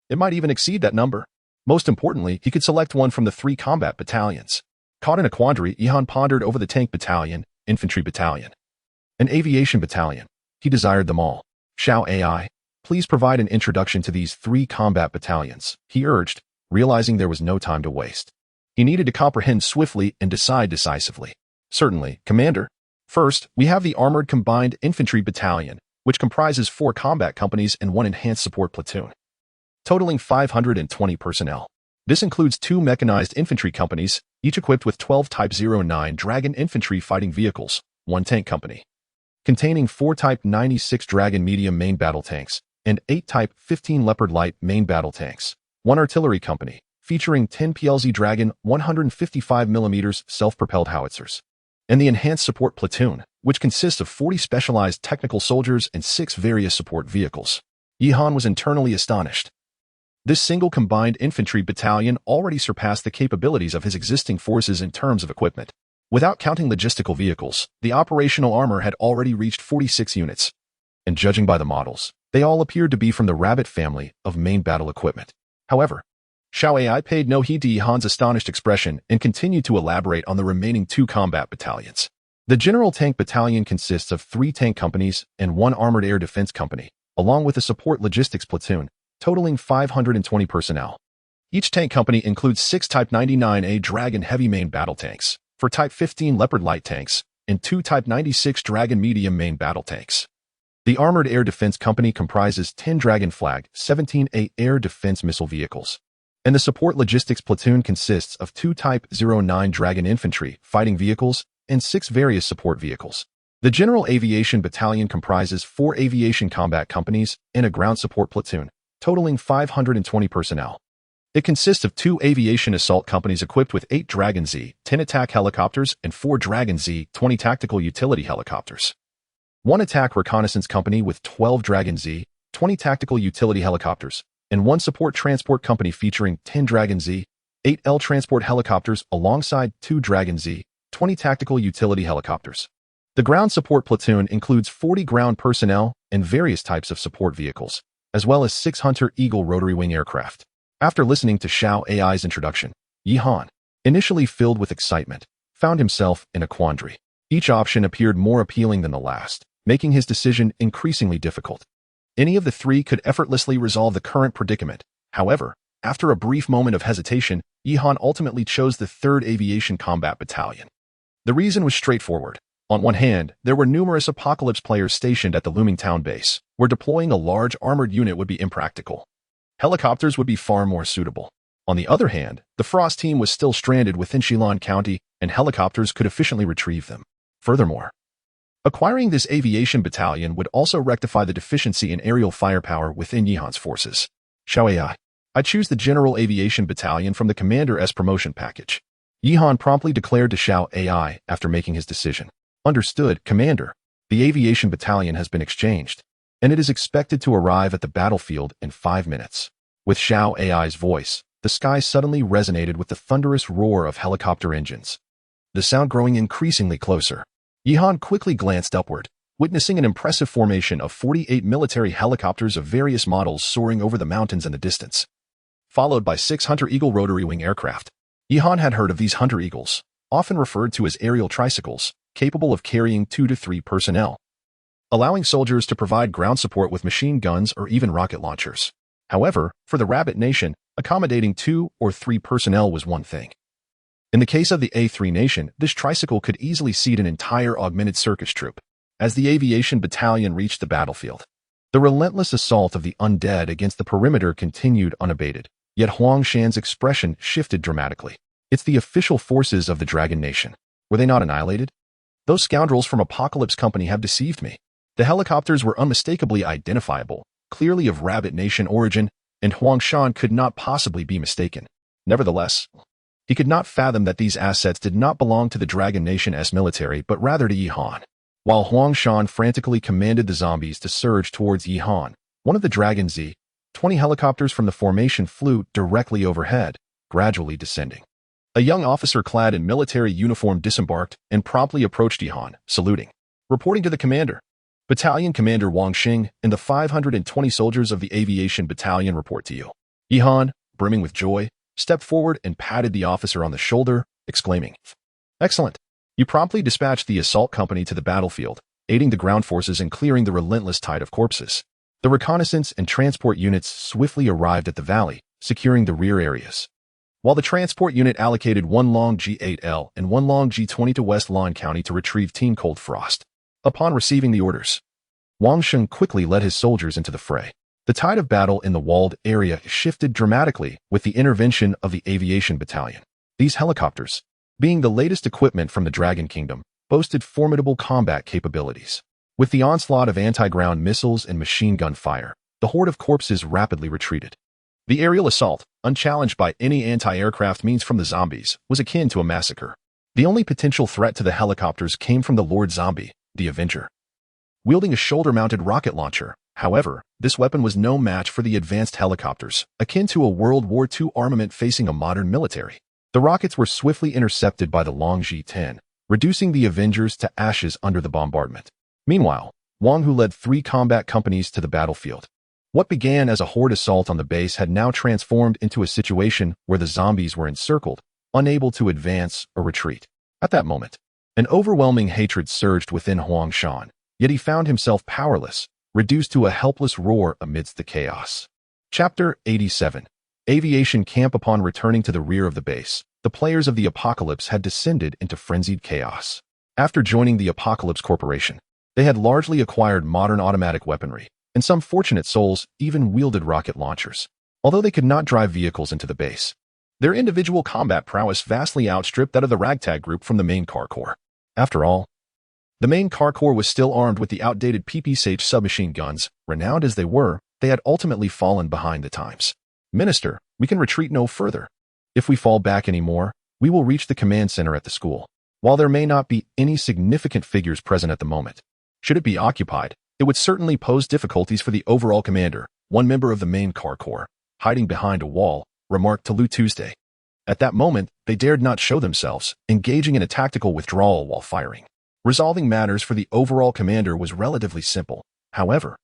Speaker 1: it might even exceed that number. Most importantly, he could select one from the 3 combat battalions. Caught in a quandary, Yihan pondered over the tank battalion, infantry battalion, and aviation battalion. He desired them all. Xiao AI, please provide an introduction to these 3 combat battalions, he urged, realizing there was no time to waste. He needed to comprehend swiftly and decide decisively. Certainly, Commander. First, we have the Armored Combined Infantry Battalion, which comprises 4 combat companies and 1 enhanced support platoon, totaling 520 personnel. This includes 2 mechanized infantry companies, each equipped with 12 Type 09 Dragon infantry fighting vehicles, 1 tank company, containing 4 Type 96 Dragon medium main battle tanks, and 8 Type 15 Leopard light main battle tanks, 1 artillery company, featuring 10 PLZ Dragon 155mm self-propelled howitzers, and the enhanced support platoon, which consists of 40 specialized technical soldiers and 6 various support vehicles. Yihan was internally astonished. This single combined infantry battalion already surpassed the capabilities of his existing forces in terms of equipment. Without counting logistical vehicles, the operational armor had already reached 46 units, and judging by the models, they all appeared to be from the Rabbit family of main battle equipment. However, Xiao Ai paid no heed to Yihan's astonished expression and continued to elaborate on the remaining 2 combat battalions. The General Tank Battalion consists of 3 tank companies and 1 armored air defense company, along with a support logistics platoon, totaling 520 personnel. Each tank company includes 6 Type 99A Dragon heavy main battle tanks, 4 Type 15 Leopard light tanks, and 2 Type 96 Dragon medium main battle tanks. The Armored Air Defense Company comprises 10 Dragon-flagged, 17A air defense missile vehicles. And the Support Logistics Platoon consists of 2 Type 09 Dragon infantry fighting vehicles and 6 various support vehicles. The General Aviation Battalion comprises 4 aviation combat companies and a ground support platoon, totaling 520 personnel. It consists of 2 aviation assault companies equipped with 8 Dragon Z-10 attack helicopters and 4 Dragon Z-20 tactical utility helicopters. 1 attack reconnaissance company with 12 Dragon Z-20 tactical utility helicopters, and 1 support transport company featuring 10 Dragon Z-8L transport helicopters alongside 2 Dragon Z-20 tactical utility helicopters. The ground support platoon includes 40 ground personnel and various types of support vehicles, as well as 6 Hunter Eagle rotary wing aircraft. After listening to Xiao Ai's introduction, Yihan, initially filled with excitement, found himself in a quandary. Each option appeared more appealing than the last, making his decision increasingly difficult. Any of the 3 could effortlessly resolve the current predicament. However, after a brief moment of hesitation, Yihan ultimately chose the 3rd Aviation Combat Battalion. The reason was straightforward. On one hand, there were numerous Apocalypse players stationed at the looming town base, where deploying a large armored unit would be impractical. Helicopters would be far more suitable. On the other hand, the Frost team was still stranded within Shilin County, and helicopters could efficiently retrieve them. Furthermore, acquiring this aviation battalion would also rectify the deficiency in aerial firepower within Yihan's forces. Xiao Ai, I choose the General Aviation Battalion from the Commander's promotion package. Yihan promptly declared to Xiao Ai after making his decision. Understood, Commander. The aviation battalion has been exchanged, and it is expected to arrive at the battlefield in 5 minutes. With Xiao Ai's voice, the sky suddenly resonated with the thunderous roar of helicopter engines, the sound growing increasingly closer. Yihan quickly glanced upward, witnessing an impressive formation of 48 military helicopters of various models soaring over the mountains in the distance, followed by 6 Hunter Eagle rotary wing aircraft. Yihan had heard of these Hunter Eagles, often referred to as aerial tricycles, capable of carrying 2 to 3 personnel, allowing soldiers to provide ground support with machine guns or even rocket launchers. However, for the Rabbit Nation, accommodating 2 or 3 personnel was one thing. In the case of the A3 Nation, this tricycle could easily seat an entire augmented circus troop. As the aviation battalion reached the battlefield, the relentless assault of the undead against the perimeter continued unabated, yet Huang Shan's expression shifted dramatically. It's the official forces of the Dragon Nation. Were they not annihilated? Those scoundrels from Apocalypse Company have deceived me. The helicopters were unmistakably identifiable, clearly of Rabbit Nation origin, and Huang Shan could not possibly be mistaken. Nevertheless, he could not fathom that these assets did not belong to the Dragon Nation's military but rather to Yihan. While Huang Shan frantically commanded the zombies to surge towards Yihan, one of the Dragon Z-20 helicopters from the formation flew directly overhead, gradually descending. A young officer clad in military uniform disembarked and promptly approached Yihan, saluting. Reporting to the commander. Battalion Commander Wang Xing and the 520 soldiers of the Aviation Battalion report to you. Yihan, brimming with joy, stepped forward and patted the officer on the shoulder, exclaiming, "Excellent. You promptly dispatched the assault company to the battlefield, aiding the ground forces in clearing the relentless tide of corpses. The reconnaissance and transport units swiftly arrived at the valley, securing the rear areas. While the transport unit allocated 1 long G8L and 1 long G20 to West Lawn County to retrieve Team Cold Frost. Upon receiving the orders, Wang Sheng quickly led his soldiers into the fray. The tide of battle in the walled area shifted dramatically with the intervention of the Aviation Battalion. These helicopters, being the latest equipment from the Dragon Kingdom, boasted formidable combat capabilities. With the onslaught of anti-ground missiles and machine gun fire, the horde of corpses rapidly retreated. The aerial assault, unchallenged by any anti-aircraft means from the zombies, was akin to a massacre. The only potential threat to the helicopters came from the Lord Zombie, the Avenger. Wielding a shoulder-mounted rocket launcher, however, this weapon was no match for the advanced helicopters, akin to a World War II armament facing a modern military. The rockets were swiftly intercepted by the Long G-10, reducing the Avengers to ashes under the bombardment. Meanwhile, Wang Hu led 3 combat companies to the battlefield. What began as a horde assault on the base had now transformed into a situation where the zombies were encircled, unable to advance or retreat. At that moment, an overwhelming hatred surged within Huang Shan, yet he found himself powerless, reduced to a helpless roar amidst the chaos. Chapter 87. Aviation Camp. Upon returning to the rear of the base, the players of the Apocalypse had descended into frenzied chaos. After joining the Apocalypse Corporation, they had largely acquired modern automatic weaponry, and some fortunate souls even wielded rocket launchers. Although they could not drive vehicles into the base, their individual combat prowess vastly outstripped that of the ragtag group from the main car corps. After all, the main car corps was still armed with the outdated PPSH submachine guns. Renowned as they were, they had ultimately fallen behind the times. Minister, we can retreat no further. If we fall back any more, we will reach the command center at the school. While there may not be any significant figures present at the moment, should it be occupied, it would certainly pose difficulties for the overall commander, one member of the main car corps, hiding behind a wall, remarked to Lu Tuesday. At that moment, they dared not show themselves, engaging in a tactical withdrawal while firing. Resolving matters for the overall commander was relatively simple. However,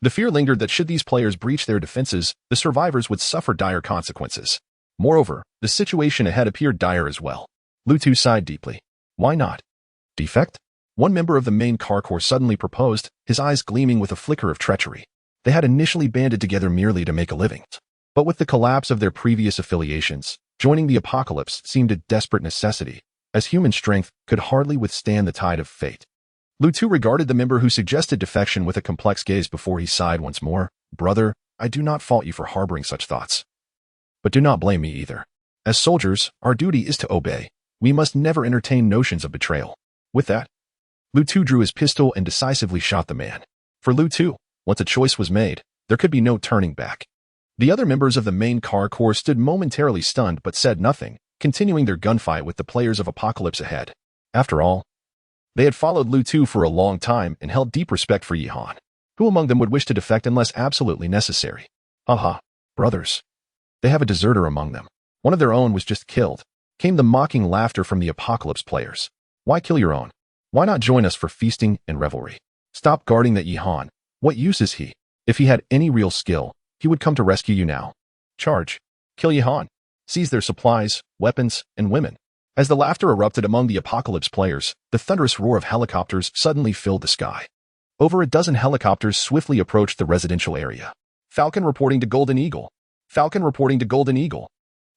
Speaker 1: the fear lingered that should these players breach their defenses, the survivors would suffer dire consequences. Moreover, the situation ahead appeared dire as well. Lu Tu sighed deeply. Why not? Defect? One member of the main car corps suddenly proposed, his eyes gleaming with a flicker of treachery. They had initially banded together merely to make a living. But with the collapse of their previous affiliations, joining the Apocalypse seemed a desperate necessity, as human strength could hardly withstand the tide of fate. Lu Tu regarded the member who suggested defection with a complex gaze before he sighed once more. Brother, I do not fault you for harboring such thoughts. But do not blame me either. As soldiers, our duty is to obey. We must never entertain notions of betrayal. With that, Lu Tu drew his pistol and decisively shot the man. For Lu Tu, once a choice was made, there could be no turning back. The other members of the main car corps stood momentarily stunned but said nothing, continuing their gunfight with the players of Apocalypse ahead. After all, they had followed Lu Tu for a long time and held deep respect for Yihan. Who among them would wish to defect unless absolutely necessary? Aha, brothers. They have a deserter among them. One of their own was just killed. Came the mocking laughter from the Apocalypse players. Why kill your own? Why not join us for feasting and revelry? Stop guarding that Yihan. What use is he? If he had any real skill, he would come to rescue you now. Charge. Kill Yihan. Seize their supplies, weapons, and women. As the laughter erupted among the Apocalypse players, the thunderous roar of helicopters suddenly filled the sky. Over a dozen helicopters swiftly approached the residential area. Falcon reporting to Golden Eagle. Falcon reporting to Golden Eagle.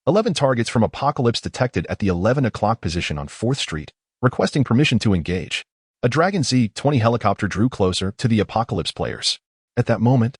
Speaker 1: 11 targets from Apocalypse detected at the 11 o'clock position on 4th Street, requesting permission to engage. A Dragon Z-20 helicopter drew closer to the Apocalypse players. At that moment,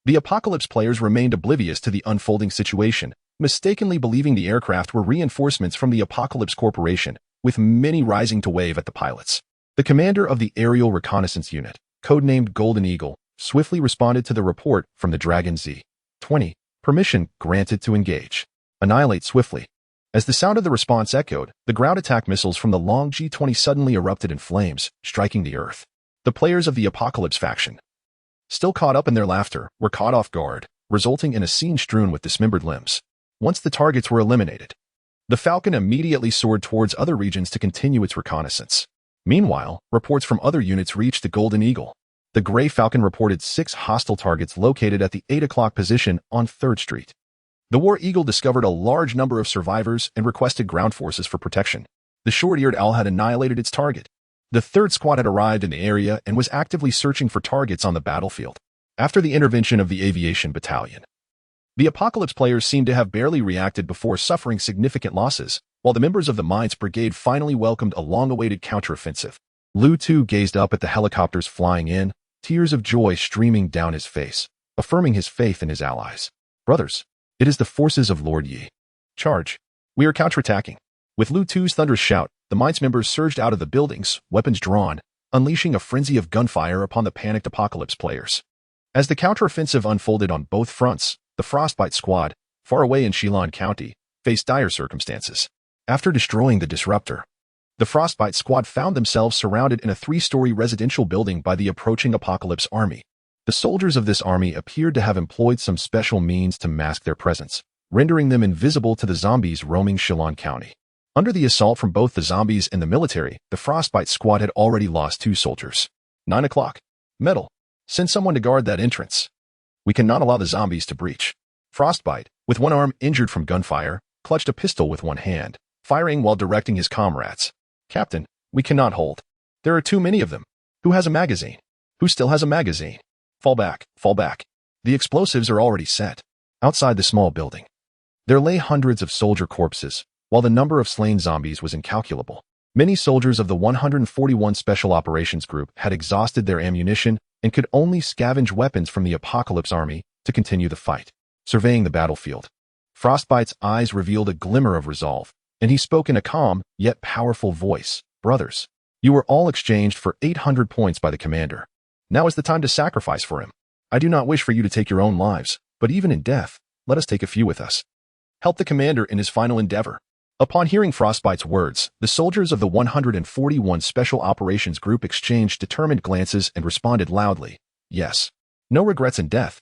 Speaker 1: the Apocalypse players remained oblivious to the unfolding situation, mistakenly believing the aircraft were reinforcements from the Apocalypse Corporation, with many rising to wave at the pilots. The commander of the Aerial Reconnaissance Unit, codenamed Golden Eagle, swiftly responded to the report from the Dragon Z-20. Permission granted to engage. Annihilate swiftly. As the sound of the response echoed, the ground attack missiles from the Long G-20 suddenly erupted in flames, striking the earth. The players of the Apocalypse faction, still caught up in their laughter, were caught off guard, resulting in a scene strewn with dismembered limbs. Once the targets were eliminated, the Falcon immediately soared towards other regions to continue its reconnaissance. Meanwhile, reports from other units reached the Golden Eagle. The Gray Falcon reported 6 hostile targets located at the 8 o'clock position on 3rd Street. The War Eagle discovered a large number of survivors and requested ground forces for protection. The Short-Eared Owl had annihilated its target. The 3rd Squad had arrived in the area and was actively searching for targets on the battlefield. After the intervention of the Aviation Battalion, the Apocalypse players seemed to have barely reacted before suffering significant losses, while the members of the Mines Brigade finally welcomed a long-awaited counteroffensive. Lu Tu gazed up at the helicopters flying in, tears of joy streaming down his face, affirming his faith in his allies. Brothers, it is the forces of Lord Yi. Charge. We are counterattacking. With Lu Tu's thunderous shout, the Mines members surged out of the buildings, weapons drawn, unleashing a frenzy of gunfire upon the panicked Apocalypse players. As the counteroffensive unfolded on both fronts, the Frostbite Squad, far away in Shilan County, faced dire circumstances. After destroying the disruptor, the Frostbite Squad found themselves surrounded in a 3-story residential building by the approaching Apocalypse army. The soldiers of this army appeared to have employed some special means to mask their presence, rendering them invisible to the zombies roaming Shilan County. Under the assault from both the zombies and the military, the Frostbite Squad had already lost 2 soldiers. 9 o'clock. Metal. Send someone to guard that entrance. We cannot allow the zombies to breach. Frostbite, with one arm injured from gunfire, clutched a pistol with one hand, firing while directing his comrades. Captain, we cannot hold. There are too many of them. Who has a magazine? Who still has a magazine? Fall back, fall back. The explosives are already set. Outside the small building, there lay hundreds of soldier corpses, while the number of slain zombies was incalculable. Many soldiers of the 141 Special Operations Group had exhausted their ammunition and could only scavenge weapons from the Apocalypse Army to continue the fight. Surveying the battlefield, Frostbite's eyes revealed a glimmer of resolve, and he spoke in a calm yet powerful voice. Brothers, you were all exchanged for 800 points by the commander. Now is the time to sacrifice for him. I do not wish for you to take your own lives, but even in death, let us take a few with us. Help the commander in his final endeavor. Upon hearing Frostbite's words, the soldiers of the 141 Special Operations Group exchanged determined glances and responded loudly, yes. No regrets in death.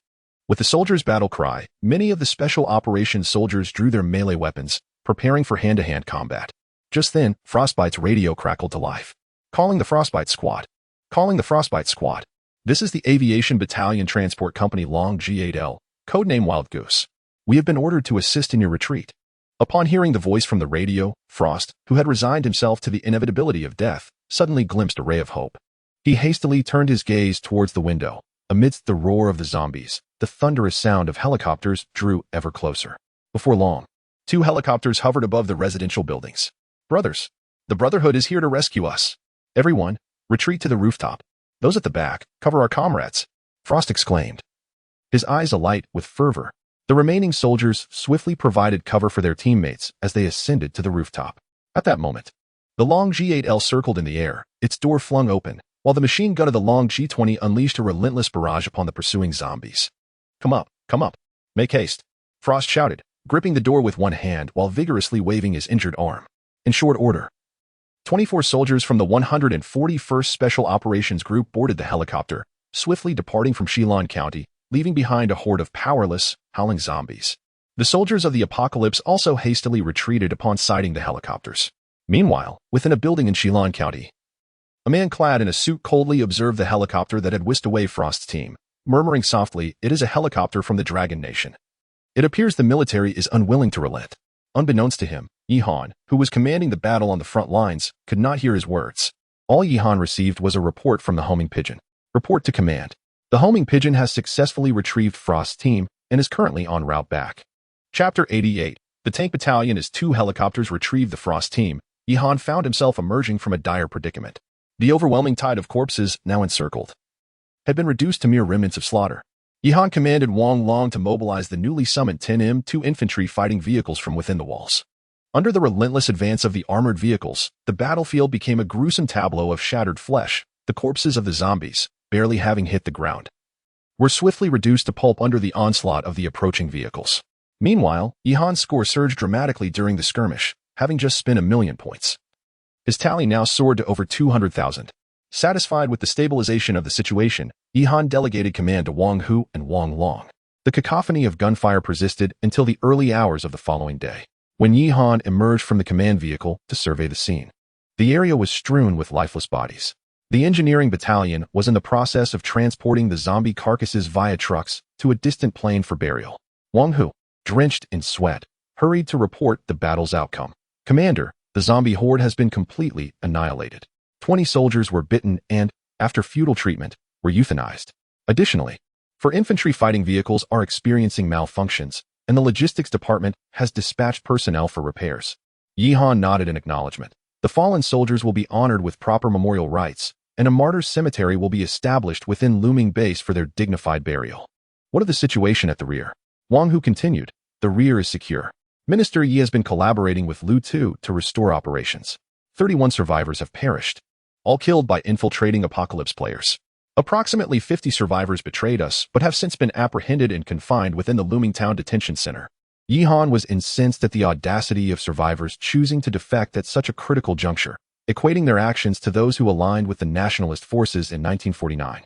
Speaker 1: With the soldiers' battle cry, many of the Special Operations soldiers drew their melee weapons, preparing for hand-to-hand combat. Just then, Frostbite's radio crackled to life. Calling the Frostbite Squad. Calling the Frostbite Squad. This is the Aviation Battalion Transport Company Long G8L, codename Wild Goose. We have been ordered to assist in your retreat. Upon hearing the voice from the radio, Frost, who had resigned himself to the inevitability of death, suddenly glimpsed a ray of hope. He hastily turned his gaze towards the window. Amidst the roar of the zombies, the thunderous sound of helicopters drew ever closer. Before long, 2 helicopters hovered above the residential buildings. Brothers, the Brotherhood is here to rescue us. Everyone, retreat to the rooftop. Those at the back, cover our comrades, Frost exclaimed. His eyes alight with fervor. The remaining soldiers swiftly provided cover for their teammates as they ascended to the rooftop. At that moment, the Long G8L circled in the air, its door flung open, while the machine gun of the Long G20 unleashed a relentless barrage upon the pursuing zombies. Come up, make haste, Frost shouted, gripping the door with one hand while vigorously waving his injured arm. In short order, 24 soldiers from the 141st Special Operations Group boarded the helicopter, swiftly departing from Shilan County, leaving behind a horde of powerless, howling zombies. The soldiers of the Apocalypse also hastily retreated upon sighting the helicopters. Meanwhile, within a building in Shilan County, a man clad in a suit coldly observed the helicopter that had whisked away Frost's team, murmuring softly, "It is a helicopter from the Dragon Nation." It appears the military is unwilling to relent. Unbeknownst to him, Yihan, who was commanding the battle on the front lines, could not hear his words. All Yihan received was a report from the homing pigeon. Report to command. The homing pigeon has successfully retrieved Frost's team and is currently en route back. Chapter 88. The tank battalion as 2 helicopters retrieved the Frost team. Yihan found himself emerging from a dire predicament. The overwhelming tide of corpses, now encircled, had been reduced to mere remnants of slaughter. Yihan commanded Wang Long to mobilize the newly summoned 10M2 infantry fighting vehicles from within the walls. Under the relentless advance of the armored vehicles, the battlefield became a gruesome tableau of shattered flesh. The corpses of the zombies, barely having hit the ground, were swiftly reduced to pulp under the onslaught of the approaching vehicles. Meanwhile, Yihan's score surged dramatically during the skirmish, having just spent 1,000,000 points. His tally now soared to over 200,000. Satisfied with the stabilization of the situation, Yihan delegated command to Wang Hu and Wang Long. The cacophony of gunfire persisted until the early hours of the following day, when Yihan emerged from the command vehicle to survey the scene. The area was strewn with lifeless bodies. The engineering battalion was in the process of transporting the zombie carcasses via trucks to a distant plain for burial. Wang Hu, drenched in sweat, hurried to report the battle's outcome. Commander, the zombie horde has been completely annihilated. 20 soldiers were bitten and, after futile treatment, were euthanized. Additionally, infantry fighting vehicles are experiencing malfunctions, and the logistics department has dispatched personnel for repairs. Yihan nodded in acknowledgement. The fallen soldiers will be honored with proper memorial rites, and a martyr's cemetery will be established within Looming Base for their dignified burial. What of the situation at the rear? Wang Hu continued. The rear is secure. Minister Yi has been collaborating with Lu Tu to restore operations. 31 survivors have perished, all killed by infiltrating Apocalypse players. Approximately 50 survivors betrayed us but have since been apprehended and confined within the Looming Town Detention Center. Yihan was incensed at the audacity of survivors choosing to defect at such a critical juncture, equating their actions to those who aligned with the nationalist forces in 1949.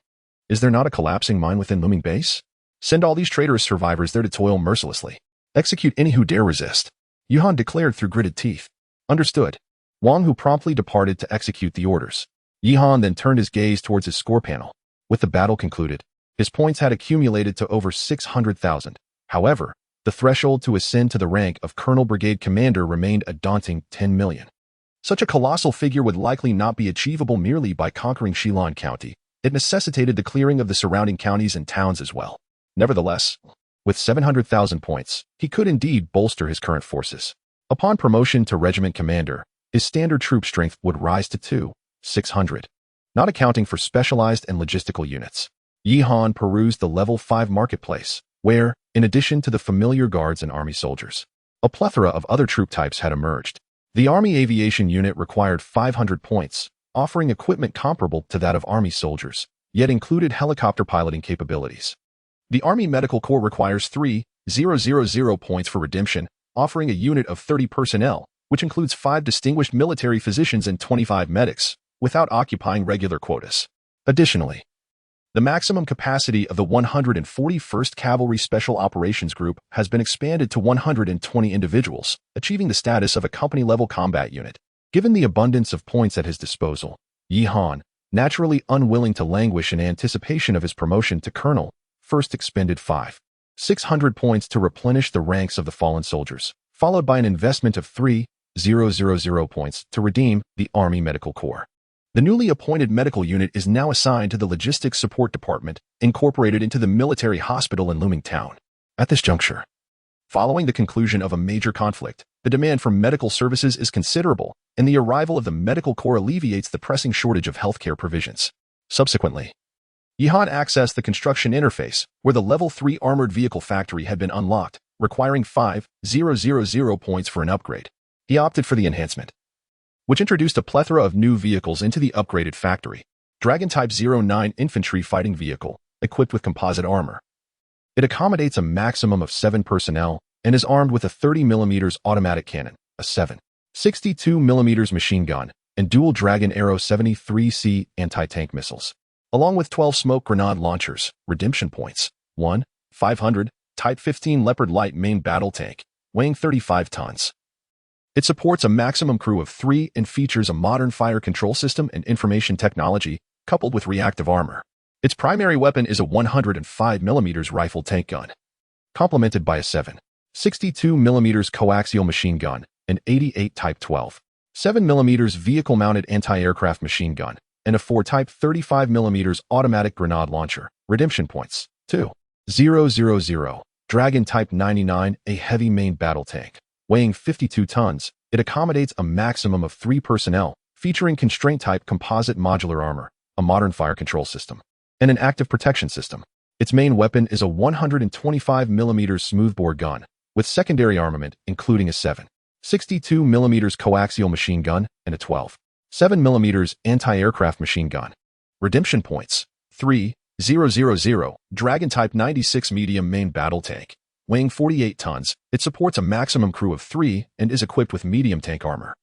Speaker 1: Is there not a collapsing mine within Looming Base? Send all these traitorous survivors there to toil mercilessly. Execute any who dare resist, Yihan declared through gritted teeth. Understood. Wang Hu promptly departed to execute the orders. Yihan then turned his gaze towards his score panel. With the battle concluded, His points had accumulated to over 600,000. However, the threshold to ascend to the rank of Colonel Brigade Commander remained a daunting 10 million. Such a colossal figure would likely not be achievable merely by conquering Shillong County. It necessitated the clearing of the surrounding counties and towns as well. Nevertheless, with 700,000 points, he could indeed bolster his current forces. Upon promotion to regiment commander, his standard troop strength would rise to 600, not accounting for specialized and logistical units. Yi Han perused the level 5 marketplace, where, in addition to the familiar guards and army soldiers, a plethora of other troop types had emerged. The Army Aviation Unit required 500 points, offering equipment comparable to that of Army soldiers, yet included helicopter piloting capabilities. The Army Medical Corps requires 3,000 points for redemption, offering a unit of 30 personnel, which includes 5 distinguished military physicians and 25 medics, without occupying regular quotas. Additionally, the maximum capacity of the 141st Cavalry Special Operations Group has been expanded to 120 individuals, achieving the status of a company-level combat unit. Given the abundance of points at his disposal, Yi Han, naturally unwilling to languish in anticipation of his promotion to colonel, first expended 600 points to replenish the ranks of the fallen soldiers, followed by an investment of 3,000 points to redeem the Army Medical Corps. The newly appointed medical unit is now assigned to the Logistics Support Department, incorporated into the military hospital in Looming Town. At this juncture, following the conclusion of a major conflict, the demand for medical services is considerable, and the arrival of the Medical Corps alleviates the pressing shortage of healthcare provisions. Subsequently, Yi Han accessed the construction interface, where the Level 3 armored vehicle factory had been unlocked, requiring 5,000 points for an upgrade. He opted for the enhancement, which introduced a plethora of new vehicles into the upgraded factory. Dragon Type 09 Infantry Fighting Vehicle, equipped with composite armor. It accommodates a maximum of 7 personnel and is armed with a 30mm automatic cannon, a 7.62mm machine gun, and dual Dragon Arrow 73C anti-tank missiles, along with 12 smoke grenade launchers. Redemption points: 1,500, Type 15 Leopard Light Main Battle Tank, weighing 35 tons. It supports a maximum crew of 3 and features a modern fire control system and information technology, coupled with reactive armor. Its primary weapon is a 105mm rifle tank gun, complemented by a 7.62mm coaxial machine gun, an 88 Type 12, 7mm vehicle-mounted anti-aircraft machine gun, and a 4 Type 35mm automatic grenade launcher. Redemption points: 2,000. Dragon Type 99, a heavy main battle tank, weighing 52 tons. It accommodates a maximum of 3 personnel, featuring constraint-type composite modular armor, a modern fire control system, and an active protection system. Its main weapon is a 125mm smoothbore gun, with secondary armament including a 7.62mm coaxial machine gun and a 12.7mm anti-aircraft machine gun. Redemption points: 3,000. Dragon Type 96 medium main battle tank, weighing 48 tons. It supports a maximum crew of 3 and is equipped with medium tank armor,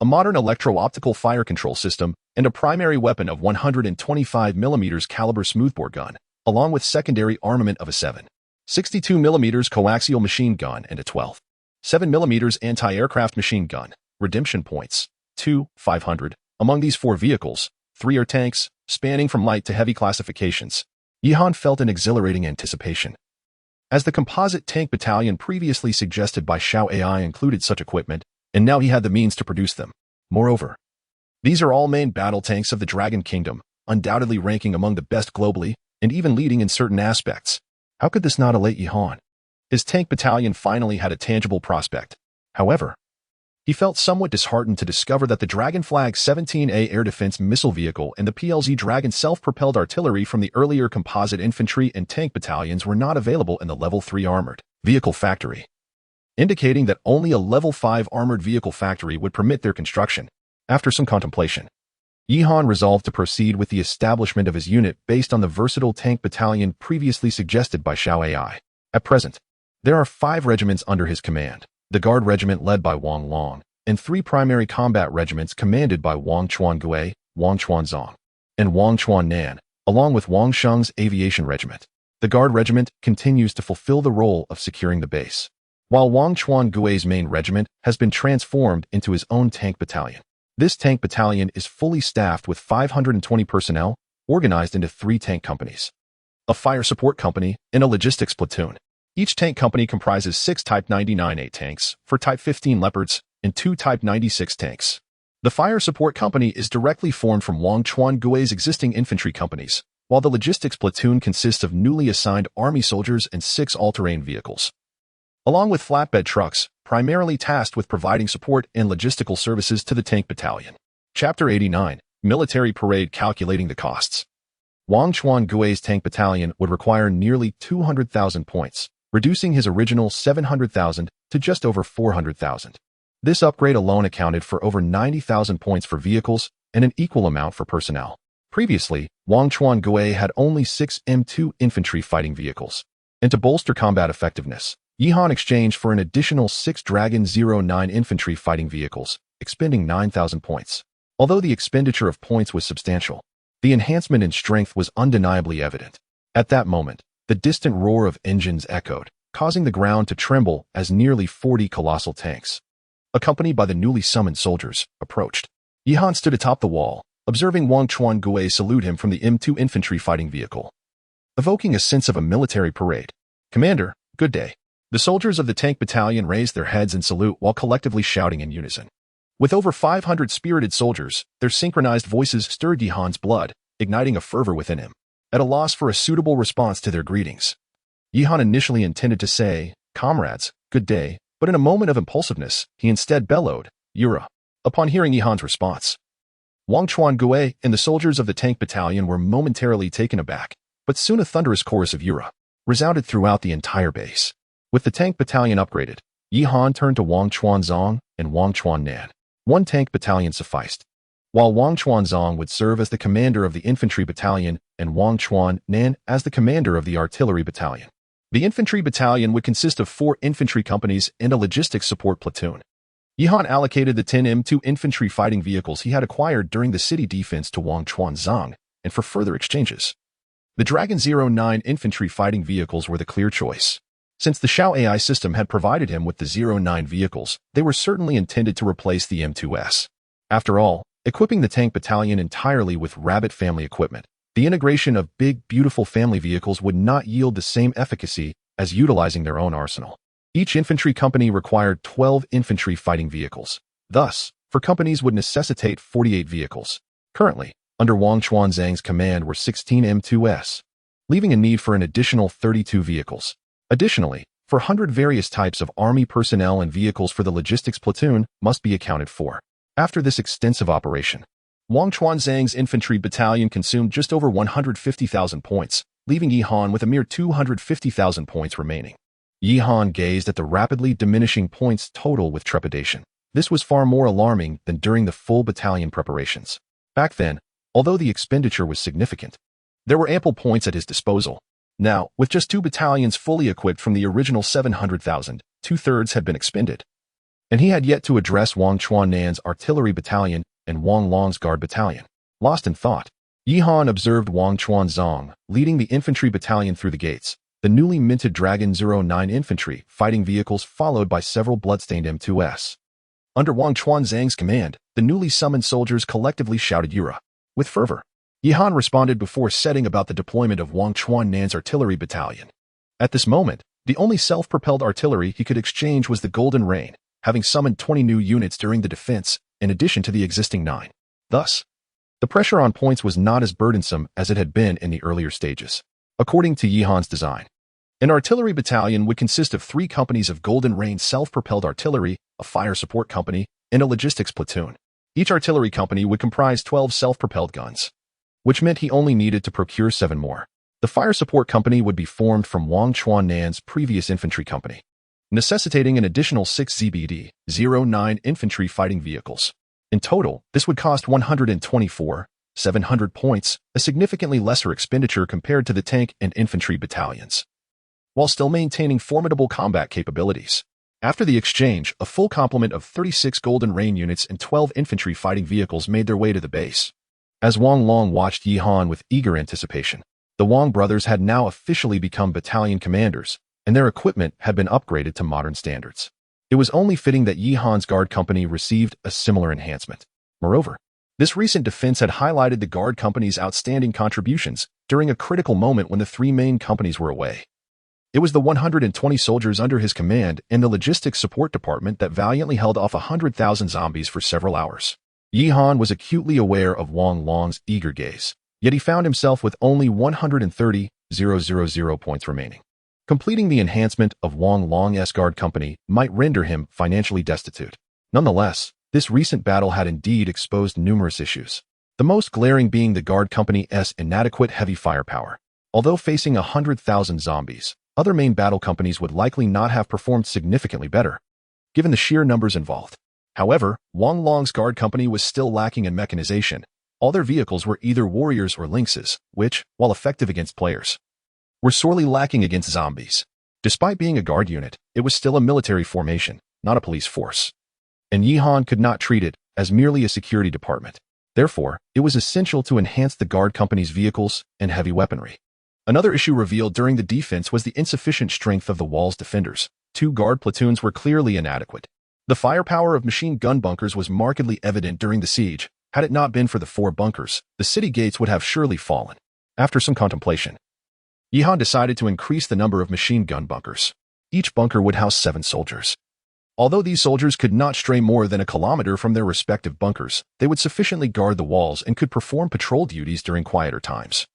Speaker 1: a modern electro-optical fire control system, and a primary weapon of 125mm caliber smoothbore gun, along with secondary armament of a 7.62mm coaxial machine gun and a 12.7mm anti-aircraft machine gun. Redemption points: 2,500. Among these 4 vehicles, 3 are tanks, spanning from light to heavy classifications. Yi Han felt an exhilarating anticipation, as the composite tank battalion previously suggested by Xiao AI included such equipment, and now he had the means to produce them. Moreover, these are all main battle tanks of the Dragon Kingdom, undoubtedly ranking among the best globally, and even leading in certain aspects. How could this not elate Yi Han? His tank battalion finally had a tangible prospect. However, he felt somewhat disheartened to discover that the Dragon Flag 17A air defense missile vehicle and the PLZ Dragon self-propelled artillery from the earlier composite infantry and tank battalions were not available in the Level 3 armored vehicle factory, indicating that only a Level 5 armored vehicle factory would permit their construction. After some contemplation, Yi Han resolved to proceed with the establishment of his unit based on the versatile tank battalion previously suggested by Xiao AI. At present, there are 5 regiments under his command: the Guard Regiment led by Wang Long, and 3 primary combat regiments commanded by Wang Chuan Gui, Wang Chuan Zong, and Wang Chuan Nan, along with Wang Sheng's Aviation Regiment. The Guard Regiment continues to fulfill the role of securing the base, while Wang Chuan Gui's main regiment has been transformed into his own tank battalion. This tank battalion is fully staffed with 520 personnel, organized into 3 tank companies, a fire support company, and a logistics platoon. Each tank company comprises 6 Type 99A tanks for Type 15 Leopards and 2 Type 96 tanks. The fire support company is directly formed from Wang Chuangui's existing infantry companies, while the logistics platoon consists of newly assigned army soldiers and 6 all-terrain vehicles, along with flatbed trucks, primarily tasked with providing support and logistical services to the tank battalion. Chapter 89, Military Parade Calculating the Costs. Wang Chuangui's tank battalion would require nearly 200,000 points, reducing his original 700,000 to just over 400,000. This upgrade alone accounted for over 90,000 points for vehicles and an equal amount for personnel. Previously, Wang Chuangui had only 6 M2 infantry fighting vehicles. And to bolster combat effectiveness, Yihan exchanged for an additional 6 Dragon 09 infantry fighting vehicles, expending 9,000 points. Although the expenditure of points was substantial, the enhancement in strength was undeniably evident. At that moment, the distant roar of engines echoed, causing the ground to tremble as nearly 40 colossal tanks, accompanied by the newly summoned soldiers, approached. Yihan stood atop the wall, observing Wang Chuangui salute him from the M2 infantry fighting vehicle, evoking a sense of a military parade. "Commander, good day." The soldiers of the tank battalion raised their heads in salute while collectively shouting in unison. With over 500 spirited soldiers, their synchronized voices stirred Yihan's blood, igniting a fervor within him. At a loss for a suitable response to their greetings, Yihan initially intended to say, "Comrades, good day," but in a moment of impulsiveness, he instead bellowed, "Yura." Upon hearing Yihan's response, Wang Chuangui and the soldiers of the tank battalion were momentarily taken aback, but soon a thunderous chorus of "Yura" resounded throughout the entire base. With the tank battalion upgraded, Yihan turned to Wang Chuanzong and Wang Chuannan. One tank battalion sufficed, while Wang Chuanzong would serve as the commander of the infantry battalion and Wang Chuannan as the commander of the artillery battalion. The infantry battalion would consist of 4 infantry companies and a logistics support platoon. Yihan allocated the 10 M2 infantry fighting vehicles he had acquired during the city defense to Wang Chuanzong, and for further exchanges, the Dragon 09 infantry fighting vehicles were the clear choice. Since the Xiao AI system had provided him with the 09 vehicles, they were certainly intended to replace the M2s. After all, equipping the tank battalion entirely with Rabbit family equipment, the integration of big, beautiful family vehicles would not yield the same efficacy as utilizing their own arsenal. Each infantry company required 12 infantry fighting vehicles. Thus, 4 companies would necessitate 48 vehicles. Currently, under Wang Chuanzang's command were 16 M2s, leaving a need for an additional 32 vehicles. Additionally, 400 various types of army personnel and vehicles for the logistics platoon must be accounted for. After this extensive operation, Wang Chuanzang's infantry battalion consumed just over 150,000 points, leaving Yihan with a mere 250,000 points remaining. Yihan gazed at the rapidly diminishing points total with trepidation. This was far more alarming than during the full battalion preparations. Back then, although the expenditure was significant, there were ample points at his disposal. Now, with just 2 battalions fully equipped from the original 700,000, 2/3 had been expended. And he had yet to address Wang Chuannan's artillery battalion and Wang Long's guard battalion. Lost in thought, Yihan observed Wang Chuanzong leading the infantry battalion through the gates, the newly minted Dragon 09 infantry fighting vehicles followed by several bloodstained M2s. Under Wang Chuanzang's command, the newly summoned soldiers collectively shouted "Yura" with fervor. Yihan responded before setting about the deployment of Wang Chuannan's artillery battalion. At this moment, the only self-propelled artillery he could exchange was the Golden Rain, having summoned 20 new units during the defense, in addition to the existing 9. Thus, the pressure on points was not as burdensome as it had been in the earlier stages. According to Yihan's design, an artillery battalion would consist of 3 companies of Golden Rain self-propelled artillery, a fire support company, and a logistics platoon. Each artillery company would comprise 12 self-propelled guns, which meant he only needed to procure 7 more. The fire support company would be formed from Wang Chuannan's previous infantry company, necessitating an additional 6 ZBD-09 infantry fighting vehicles. In total, this would cost 124,700 points, a significantly lesser expenditure compared to the tank and infantry battalions, while still maintaining formidable combat capabilities. After the exchange, a full complement of 36 Golden Rain units and 12 infantry fighting vehicles made their way to the base. As Wang Long watched Yihan with eager anticipation, the Wang brothers had now officially become battalion commanders, and their equipment had been upgraded to modern standards. It was only fitting that Yihan's guard company received a similar enhancement. Moreover, this recent defense had highlighted the guard company's outstanding contributions, during a critical moment when the three main companies were away. It was the 120 soldiers under his command and the logistics support department that valiantly held off 100,000 zombies for several hours. Yi Han was acutely aware of Wang Long's eager gaze, yet he found himself with only 130,000 points remaining. Completing the enhancement of Wang Long's guard company might render him financially destitute. Nonetheless, this recent battle had indeed exposed numerous issues, the most glaring being the guard company's inadequate heavy firepower. Although facing 100,000 zombies, other main battle companies would likely not have performed significantly better, given the sheer numbers involved. However, Wang Long's guard company was still lacking in mechanization. All their vehicles were either warriors or lynxes, which, while effective against players, were sorely lacking against zombies. Despite being a guard unit, it was still a military formation, not a police force, and Yi Han could not treat it as merely a security department. Therefore, it was essential to enhance the guard company's vehicles and heavy weaponry. Another issue revealed during the defense was the insufficient strength of the wall's defenders. 2 guard platoons were clearly inadequate. The firepower of machine gun bunkers was markedly evident during the siege. Had it not been for the 4 bunkers, the city gates would have surely fallen. After some contemplation, Yi Han decided to increase the number of machine gun bunkers. Each bunker would house 7 soldiers. Although these soldiers could not stray more than a kilometer from their respective bunkers, they would sufficiently guard the walls and could perform patrol duties during quieter times,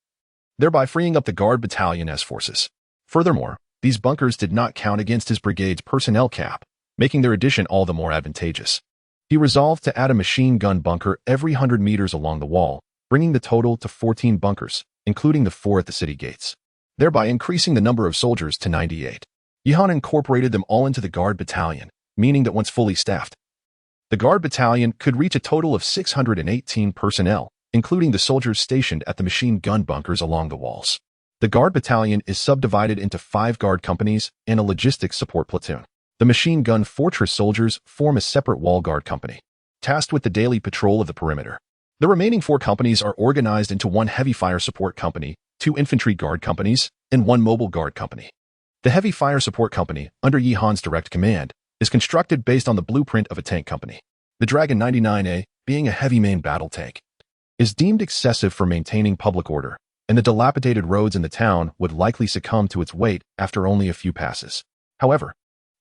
Speaker 1: thereby freeing up the guard battalion's forces. Furthermore, these bunkers did not count against his brigade's personnel cap, making their addition all the more advantageous. He resolved to add a machine gun bunker every 100 meters along the wall, bringing the total to 14 bunkers, including the 4 at the city gates, thereby increasing the number of soldiers to 98. Yi Han incorporated them all into the guard battalion, meaning that once fully staffed, the guard battalion could reach a total of 618 personnel, including the soldiers stationed at the machine gun bunkers along the walls. The guard battalion is subdivided into 5 guard companies and a logistics support platoon. The machine gun fortress soldiers form a separate wall guard company, tasked with the daily patrol of the perimeter. The remaining 4 companies are organized into 1 heavy fire support company, 2 infantry guard companies, and 1 mobile guard company. The heavy fire support company, under Yi Han's direct command, is constructed based on the blueprint of a tank company. The Dragon 99A, being a heavy main battle tank, is deemed excessive for maintaining public order, and the dilapidated roads in the town would likely succumb to its weight after only a few passes. However,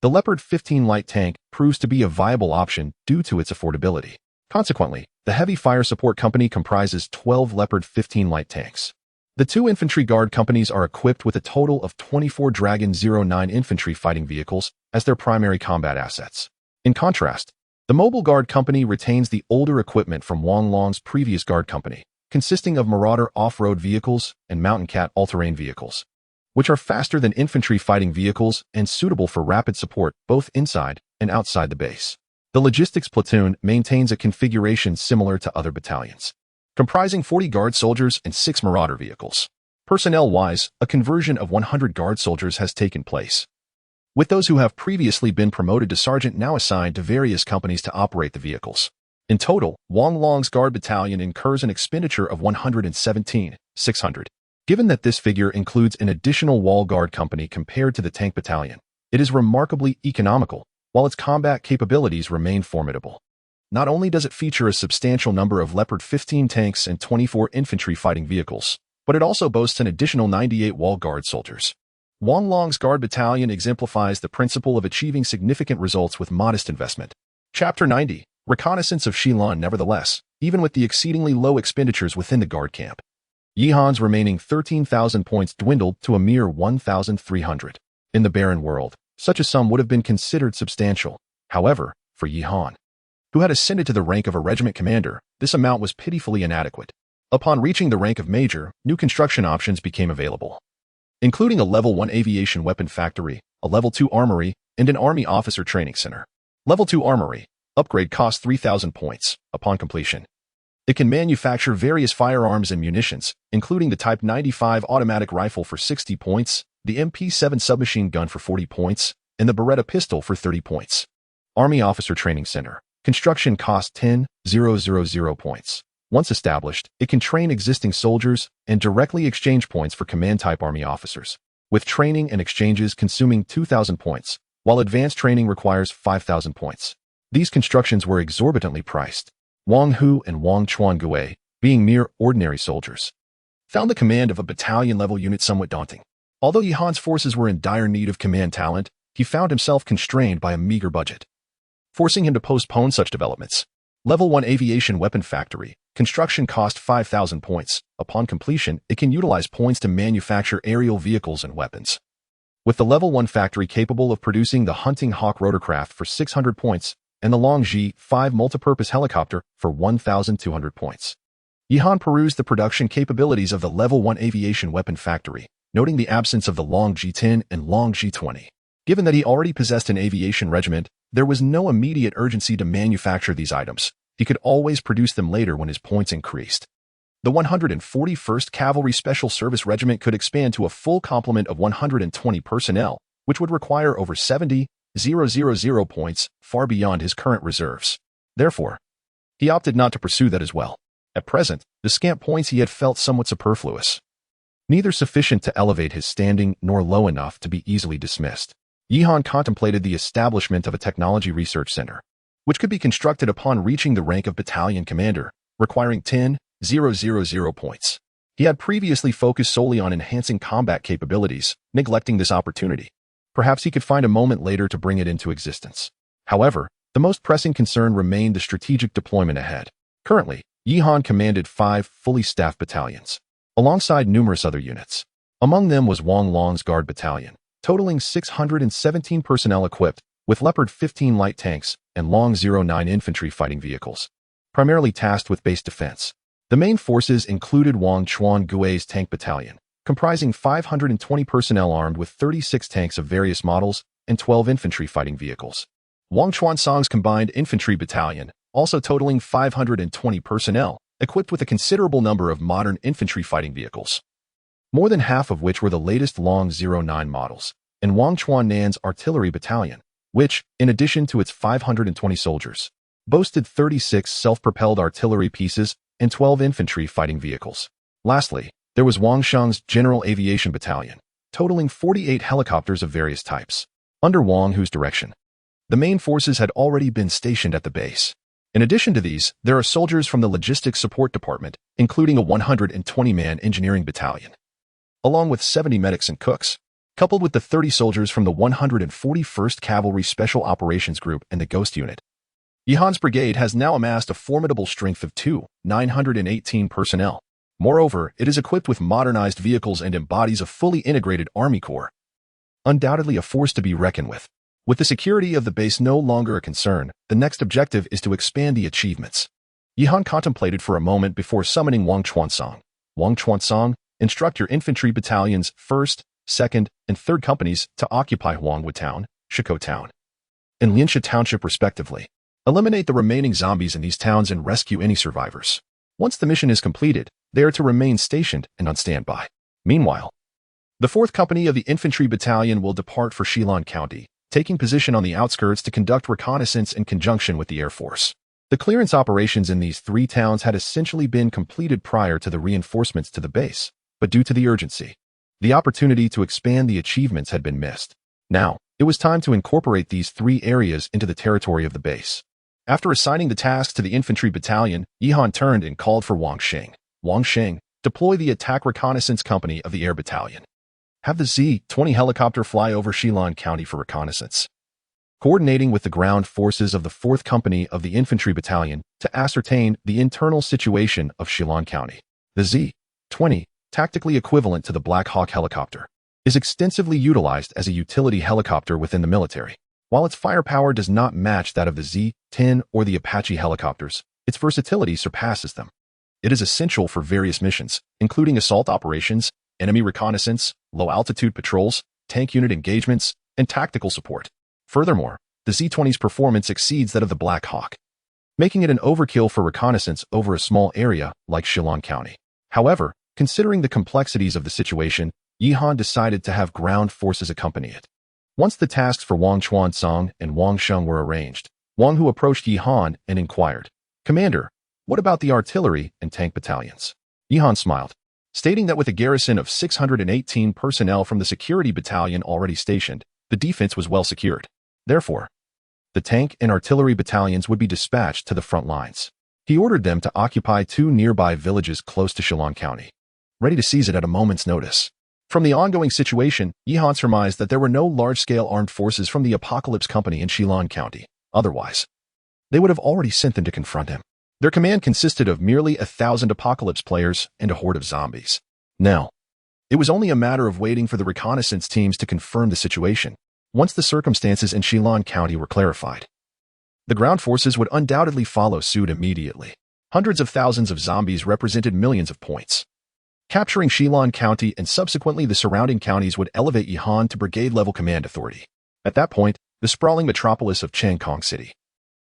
Speaker 1: the Leopard 15 light tank proves to be a viable option due to its affordability. Consequently, the heavy fire support company comprises 12 Leopard 15 light tanks. The 2 infantry guard companies are equipped with a total of 24 Dragon 09 infantry fighting vehicles as their primary combat assets. In contrast, the mobile guard company retains the older equipment from Wang Long's previous guard company, consisting of Marauder off-road vehicles and Mountain Cat all-terrain vehicles, which are faster than infantry fighting vehicles and suitable for rapid support both inside and outside the base. The logistics platoon maintains a configuration similar to other battalions, comprising 40 guard soldiers and 6 Marauder vehicles. Personnel-wise, a conversion of 100 guard soldiers has taken place, with those who have previously been promoted to sergeant now assigned to various companies to operate the vehicles. In total, Wang Long's guard battalion incurs an expenditure of 117,600. Given that this figure includes an additional wall guard company compared to the tank battalion, it is remarkably economical, while its combat capabilities remain formidable. Not only does it feature a substantial number of Leopard 15 tanks and 24 infantry fighting vehicles, but it also boasts an additional 98 wall guard soldiers. Wang Long's guard battalion exemplifies the principle of achieving significant results with modest investment. Chapter 90. Reconnaissance of Shilan. Nevertheless, even with the exceedingly low expenditures within the guard camp, Yi Han's remaining 13,000 points dwindled to a mere 1,300. In the barren world, such a sum would have been considered substantial. However, for Yi Han, who had ascended to the rank of a regiment commander, this amount was pitifully inadequate. Upon reaching the rank of major, new construction options became available, including a Level 1 aviation weapon factory, a Level 2 armory, and an Army officer training center. Level 2 armory upgrade costs 3,000 points upon completion. It can manufacture various firearms and munitions, including the Type 95 automatic rifle for 60 points, the MP7 submachine gun for 40 points, and the Beretta pistol for 30 points. Army Officer Training Center. Construction costs 10,000 points. Once established, it can train existing soldiers and directly exchange points for command-type Army officers, with training and exchanges consuming 2,000 points, while advanced training requires 5,000 points. These constructions were exorbitantly priced, Wang Hu and Wang Chuan Gui being mere ordinary soldiers. found the command of a battalion-level unit somewhat daunting. Although Yi Han's forces were in dire need of command talent, he found himself constrained by a meager budget, forcing him to postpone such developments. Level 1 Aviation Weapon Factory. Construction cost 5,000 points. Upon completion, it can utilize points to manufacture aerial vehicles and weapons. With the Level 1 factory capable of producing the Hunting Hawk rotorcraft for 600 points and the Long G5 multipurpose helicopter for 1,200 points. Yi Han perused the production capabilities of the Level 1 Aviation Weapon Factory, noting the absence of the Long G10 and Long G20. Given that he already possessed an aviation regiment, there was no immediate urgency to manufacture these items. He could always produce them later when his points increased. The 141st Cavalry Special Service Regiment could expand to a full complement of 120 personnel, which would require over 70,000 points, far beyond his current reserves. Therefore, he opted not to pursue that as well. At present, the scant points he had felt somewhat superfluous, neither sufficient to elevate his standing nor low enough to be easily dismissed. Yi Han contemplated the establishment of a technology research center, which could be constructed upon reaching the rank of battalion commander, requiring 10,000 points. He had previously focused solely on enhancing combat capabilities, neglecting this opportunity. Perhaps he could find a moment later to bring it into existence. However, the most pressing concern remained the strategic deployment ahead. Currently, Yi Han commanded 5 fully staffed battalions, alongside numerous other units. Among them was Wang Long's Guard Battalion, totaling 617 personnel equipped with Leopard 15 light tanks and Long 09 infantry fighting vehicles, primarily tasked with base defense. The main forces included Wang Chuan Gui's Tank Battalion, comprising 520 personnel armed with 36 tanks of various models and 12 infantry fighting vehicles. Wang Chuansong's Combined Infantry Battalion, also totaling 520 personnel, equipped with a considerable number of modern infantry fighting vehicles, more than half of which were the latest Long 09 models, and Wang Chuannan's Artillery Battalion, which, in addition to its 520 soldiers, boasted 36 self-propelled artillery pieces and 12 infantry fighting vehicles. Lastly, there was Wang Sheng's General Aviation Battalion, totaling 48 helicopters of various types. Under Wang Hu's direction, the main forces had already been stationed at the base. In addition to these, there are soldiers from the Logistics Support Department, including a 120-man engineering battalion, along with 70 medics and cooks, coupled with the 30 soldiers from the 141st Cavalry Special Operations Group and the Ghost Unit. Yi Han's brigade has now amassed a formidable strength of 918 personnel. Moreover, it is equipped with modernized vehicles and embodies a fully integrated army corps. Undoubtedly a force to be reckoned with. With the security of the base no longer a concern, the next objective is to expand the achievements. Yi Han contemplated for a moment before summoning Wang Chuansong. Wang Chuansong, instruct your infantry battalions 1st, 2nd, and 3rd companies to occupy Huangwu Town, Shiko Town, and Liansha Township respectively. Eliminate the remaining zombies in these towns and rescue any survivors. Once the mission is completed, they are to remain stationed and on standby. Meanwhile, the 4th Company of the Infantry Battalion will depart for Shilin County, taking position on the outskirts to conduct reconnaissance in conjunction with the Air Force. The clearance operations in these 3 towns had essentially been completed prior to the reinforcements to the base, but due to the urgency, the opportunity to expand the achievements had been missed. Now, it was time to incorporate these 3 areas into the territory of the base. After assigning the tasks to the infantry battalion, Yi Han turned and called for Wang Sheng. Wang Sheng, deploy the attack reconnaissance company of the air battalion. Have the Z-20 helicopter fly over Shilin County for reconnaissance, coordinating with the ground forces of the 4th Company of the Infantry Battalion to ascertain the internal situation of Shilin County. The Z-20, tactically equivalent to the Black Hawk helicopter, is extensively utilized as a utility helicopter within the military. While its firepower does not match that of the Z-10 or the Apache helicopters, its versatility surpasses them. It is essential for various missions, including assault operations, enemy reconnaissance, low-altitude patrols, tank unit engagements, and tactical support. Furthermore, the Z-20's performance exceeds that of the Black Hawk, making it an overkill for reconnaissance over a small area like Shilin County. However, considering the complexities of the situation, Yi Han decided to have ground forces accompany it. Once the tasks for Wang Chuansong and Wang Sheng were arranged, Wang Hu approached Yi Han and inquired, "Commander, what about the artillery and tank battalions?" Yi Han smiled, stating that with a garrison of 618 personnel from the security battalion already stationed, the defense was well secured. Therefore, the tank and artillery battalions would be dispatched to the front lines. He ordered them to occupy 2 nearby villages close to Shilin County. ready to seize it at a moment's notice. From the ongoing situation, Yihan surmised that there were no large-scale armed forces from the Apocalypse Company in Shilan County. Otherwise, they would have already sent them to confront him. Their command consisted of merely 1,000 Apocalypse players and a horde of zombies. Now, it was only a matter of waiting for the reconnaissance teams to confirm the situation. Once the circumstances in Shilan County were clarified, the ground forces would undoubtedly follow suit immediately. Hundreds of thousands of zombies represented millions of points. Capturing Shilan County and subsequently the surrounding counties would elevate Yihan to brigade-level command authority. At that point, the sprawling metropolis of Changkong City,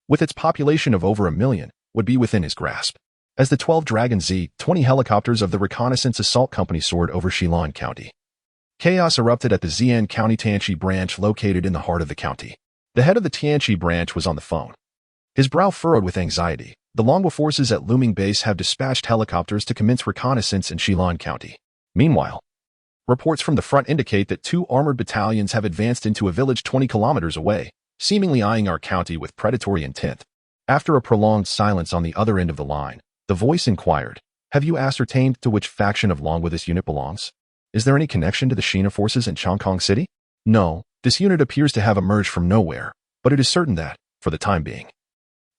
Speaker 1: with its population of over 1 million, would be within his grasp. As the 12 Dragon Z-20 helicopters of the Reconnaissance Assault Company soared over Shilan County, chaos erupted at the Xian County Tianqi branch located in the heart of the county. The head of the Tianqi branch was on the phone, his brow furrowed with anxiety. The Longwa forces at Luming Base have dispatched helicopters to commence reconnaissance in Shilan County. Meanwhile, reports from the front indicate that 2 armored battalions have advanced into a village 20 kilometers away, seemingly eyeing our county with predatory intent. After a prolonged silence on the other end of the line, the voice inquired, "Have you ascertained to which faction of Longwa this unit belongs? Is there any connection to the Shina forces in Changkong City?" "No, this unit appears to have emerged from nowhere, but it is certain that, for the time being,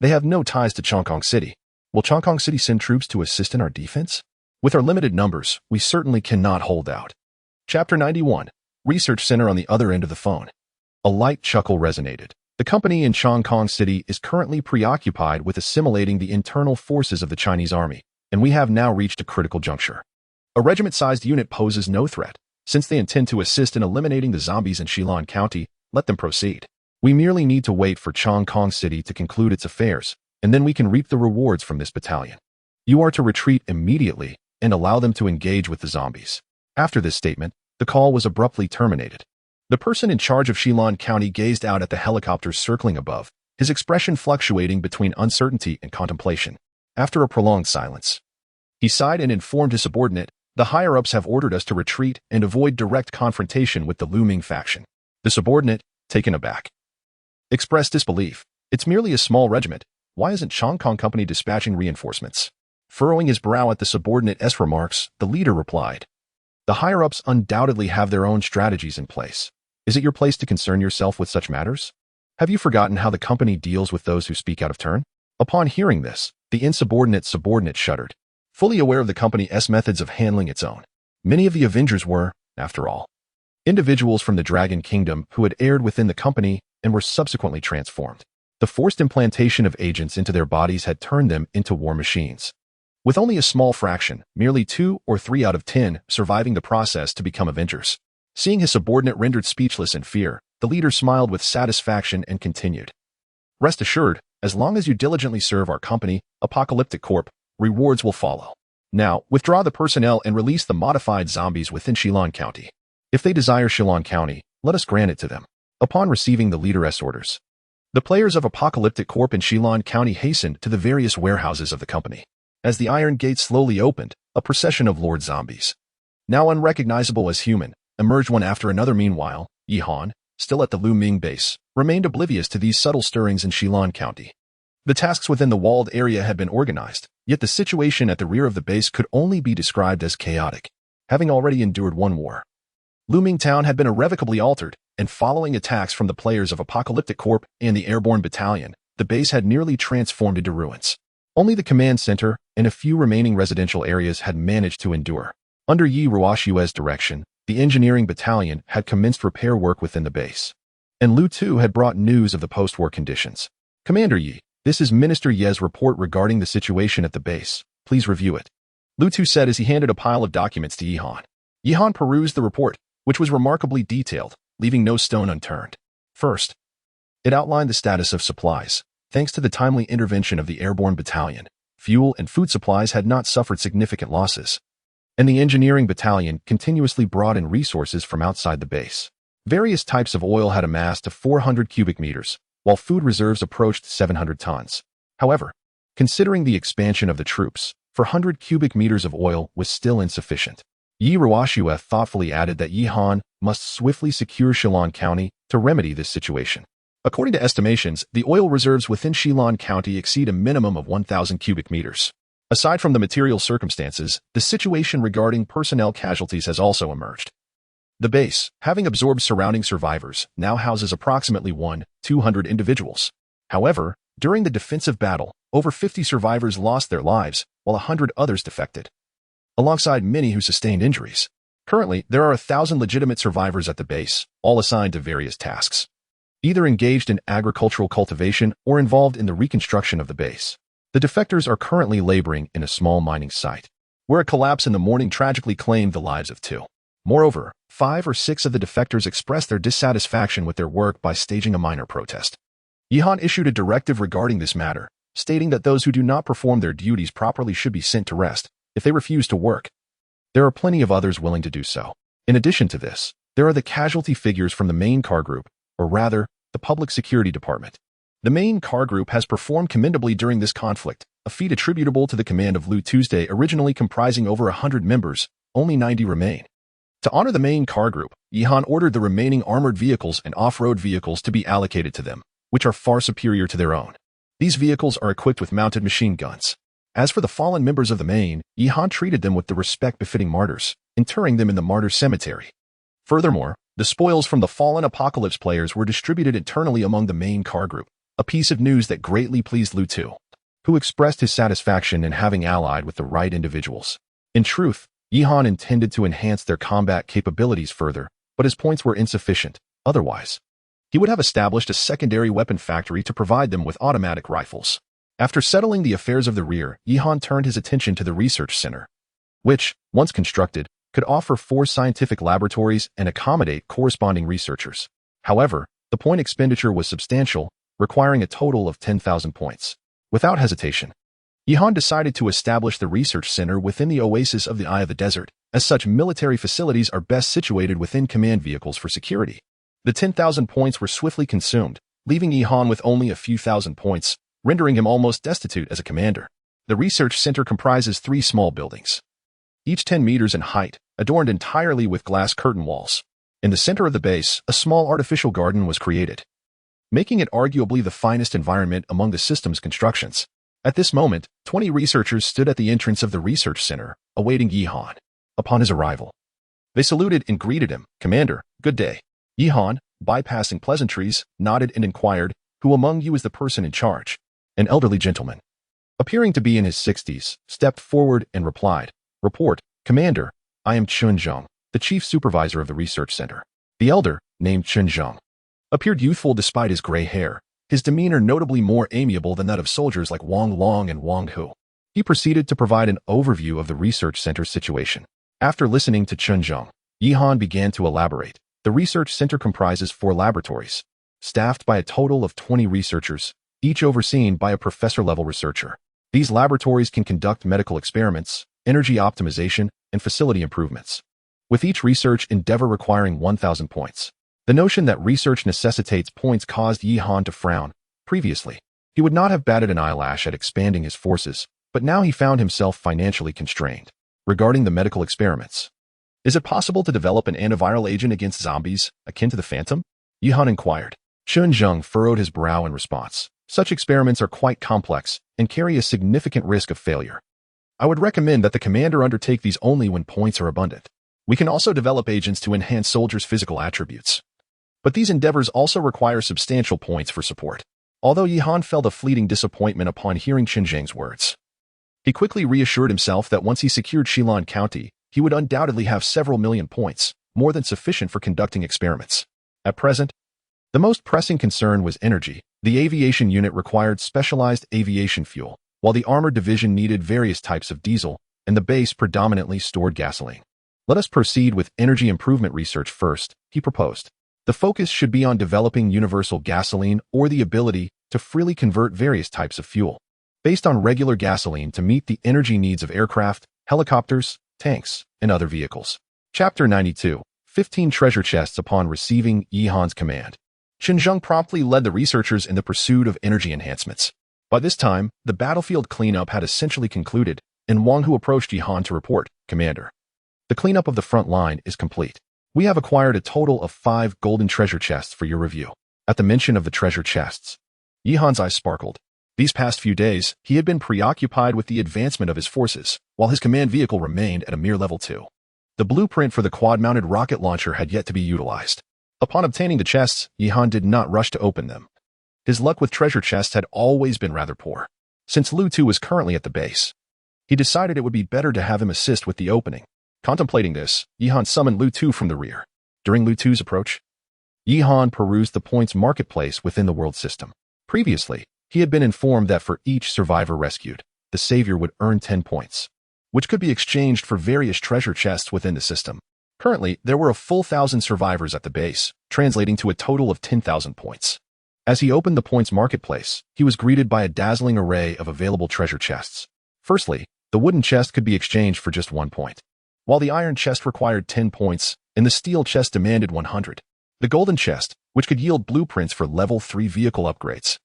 Speaker 1: they have no ties to Changkong City. Will Changkong City send troops to assist in our defense? With our limited numbers, we certainly cannot hold out." Chapter 91. Research Center on the other end of the phone. A light chuckle resonated. The company in Changkong City is currently preoccupied with assimilating the internal forces of the Chinese army, and we have now reached a critical juncture. A regiment-sized unit poses no threat. Since they intend to assist in eliminating the zombies in Shilan County, let them proceed. We merely need to wait for Changkong City to conclude its affairs, and then we can reap the rewards from this battalion. You are to retreat immediately and allow them to engage with the zombies. After this statement, the call was abruptly terminated. The person in charge of Shilan County gazed out at the helicopters circling above, his expression fluctuating between uncertainty and contemplation. After a prolonged silence, he sighed and informed his subordinate, "The higher-ups have ordered us to retreat and avoid direct confrontation with the Luming faction." The subordinate, taken aback, expressed disbelief. "It's merely a small regiment. Why isn't Changkong Company dispatching reinforcements?" Furrowing his brow at the subordinate's remarks, the leader replied, "The higher-ups undoubtedly have their own strategies in place. Is it your place to concern yourself with such matters? Have you forgotten how the company deals with those who speak out of turn?" Upon hearing this, the insubordinate subordinate shuddered, fully aware of the company's methods of handling its own. Many of the Avengers were, after all, individuals from the Dragon Kingdom who had erred within the company and were subsequently transformed. The forced implantation of agents into their bodies had turned them into war machines, with only a small fraction, merely 2 or 3 out of 10, surviving the process to become Avengers. Seeing his subordinate rendered speechless in fear, the leader smiled with satisfaction and continued, "Rest assured, as long as you diligently serve our company, Apocalyptic Corp, rewards will follow. Now, withdraw the personnel and release the modified zombies within Shilan County. If they desire Shilan County, let us grant it to them." Upon receiving the leader's orders, the players of Apocalyptic Corp in Shilan County hastened to the various warehouses of the company. As the iron gate slowly opened, a procession of Lord Zombies, now unrecognizable as human, emerged one after another. Meanwhile, Yihan, still at the Luming base, remained oblivious to these subtle stirrings in Shilan County. The tasks within the walled area had been organized, yet the situation at the rear of the base could only be described as chaotic. Having already endured one war, Luming Town had been irrevocably altered, and following attacks from the players of Apocalyptic Corp and the Airborne Battalion, the base had nearly transformed into ruins. Only the command center and a few remaining residential areas had managed to endure. Under Yi Ruoshue's direction, the engineering battalion had commenced repair work within the base, and Lu Tu had brought news of the post-war conditions. "Commander Yi, this is Minister Ye's report regarding the situation at the base. Please review it," Lu Tu said as he handed a pile of documents to Yihan. Yihan perused the report, which was remarkably detailed, leaving no stone unturned. First, it outlined the status of supplies. Thanks to the timely intervention of the Airborne Battalion, fuel and food supplies had not suffered significant losses, and the Engineering Battalion continuously brought in resources from outside the base. Various types of oil had amassed to 400 cubic meters, while food reserves approached 700 tons. However, considering the expansion of the troops, 400 cubic meters of oil was still insufficient. Yi Ruoshue thoughtfully added that Yihan must swiftly secure Shilan County to remedy this situation. According to estimations, the oil reserves within Shilan County exceed a minimum of 1,000 cubic meters. Aside from the material circumstances, the situation regarding personnel casualties has also emerged. The base, having absorbed surrounding survivors, now houses approximately 200 individuals. However, during the defensive battle, over 50 survivors lost their lives, while 100 others defected, alongside many who sustained injuries. Currently, there are 1,000 legitimate survivors at the base, all assigned to various tasks, either engaged in agricultural cultivation or involved in the reconstruction of the base. The defectors are currently laboring in a small mining site, where a collapse in the morning tragically claimed the lives of 2. Moreover, 5 or 6 of the defectors expressed their dissatisfaction with their work by staging a minor protest. Yihan issued a directive regarding this matter, stating that those who do not perform their duties properly should be sent to rest. If they refuse to work, there are plenty of others willing to do so. In addition to this, there are the casualty figures from the main car group, or rather, the Public Security Department. The main car group has performed commendably during this conflict, a feat attributable to the command of Lu Tuesday, originally comprising over 100 members. Only 90 remain. To honor the main car group, Yihan ordered the remaining armored vehicles and off-road vehicles to be allocated to them, which are far superior to their own. These vehicles are equipped with mounted machine guns. As for the fallen members of the main, Yihan treated them with the respect befitting martyrs, interring them in the martyrs' cemetery. Furthermore, the spoils from the fallen Apocalypse players were distributed internally among the main car group, a piece of news that greatly pleased Lu Tu, who expressed his satisfaction in having allied with the right individuals. In truth, Yihan intended to enhance their combat capabilities further, but his points were insufficient. Otherwise, he would have established a secondary weapon factory to provide them with automatic rifles. After settling the affairs of the rear, Yihan turned his attention to the research center, which, once constructed, could offer 4 scientific laboratories and accommodate corresponding researchers. However, the point expenditure was substantial, requiring a total of 10,000 points. Without hesitation, Yihan decided to establish the research center within the oasis of the Eye of the Desert, as such military facilities are best situated within command vehicles for security. The 10,000 points were swiftly consumed, leaving Yihan with only a few thousand points, rendering him almost destitute as a commander. The research center comprises 3 small buildings, each 10 meters in height, adorned entirely with glass curtain walls. In the center of the base, a small artificial garden was created, making it arguably the finest environment among the system's constructions. At this moment, 20 researchers stood at the entrance of the research center, awaiting Yihan. Upon his arrival, they saluted and greeted him. "Commander, good day." Yihan, bypassing pleasantries, nodded and inquired, "Who among you is the person in charge?" An elderly gentleman, appearing to be in his 60s, stepped forward and replied, "Report, Commander, I am Chun Zheng, the chief supervisor of the research center." The elder, named Chun Zheng, appeared youthful despite his gray hair, his demeanor notably more amiable than that of soldiers like Wang Long and Wang Hu. He proceeded to provide an overview of the research center's situation. After listening to Chun Zheng, Yihan began to elaborate. The research center comprises 4 laboratories, staffed by a total of 20 researchers, each overseen by a professor-level researcher. These laboratories can conduct medical experiments, energy optimization, and facility improvements, with each research endeavor requiring 1,000 points. The notion that research necessitates points caused Yihan to frown. Previously, he would not have batted an eyelash at expanding his forces, but now he found himself financially constrained. Regarding the medical experiments, is it possible to develop an antiviral agent against zombies, akin to the Phantom? Yihan inquired. Chun Zheng furrowed his brow in response. Such experiments are quite complex and carry a significant risk of failure. I would recommend that the commander undertake these only when points are abundant. We can also develop agents to enhance soldiers' physical attributes, but these endeavors also require substantial points for support. Although Yihan felt a fleeting disappointment upon hearing Chun Zheng's words, he quickly reassured himself that once he secured Shilan County, he would undoubtedly have several million points, more than sufficient for conducting experiments. At present, the most pressing concern was energy. The aviation unit required specialized aviation fuel, while the armored division needed various types of diesel, and the base predominantly stored gasoline. Let us proceed with energy improvement research first, he proposed. The focus should be on developing universal gasoline or the ability to freely convert various types of fuel, based on regular gasoline to meet the energy needs of aircraft, helicopters, tanks, and other vehicles. Chapter 92, 15 Treasure Chests upon receiving Yihan's command. Chun Zheng promptly led the researchers in the pursuit of energy enhancements. By this time, the battlefield cleanup had essentially concluded, and Wang Hu approached Yihan to report, "Commander, the cleanup of the front line is complete. We have acquired a total of 5 golden treasure chests for your review." At the mention of the treasure chests, Yihan's eyes sparkled. These past few days, he had been preoccupied with the advancement of his forces, while his command vehicle remained at a mere level 2. The blueprint for the quad-mounted rocket launcher had yet to be utilized. Upon obtaining the chests, Yihan did not rush to open them. His luck with treasure chests had always been rather poor. Since Lu Tu was currently at the base, he decided it would be better to have him assist with the opening. Contemplating this, Yihan summoned Lu Tu from the rear. During Lu Tu's approach, Yihan perused the points marketplace within the world system. Previously, he had been informed that for each survivor rescued, the savior would earn 10 points, which could be exchanged for various treasure chests within the system. Currently, there were a full 1,000 survivors at the base, translating to a total of 10,000 points. As he opened the points marketplace, he was greeted by a dazzling array of available treasure chests. Firstly, the wooden chest could be exchanged for just 1 point, while the iron chest required 10 points and the steel chest demanded 100. The golden chest, which could yield blueprints for level 3 vehicle upgrades,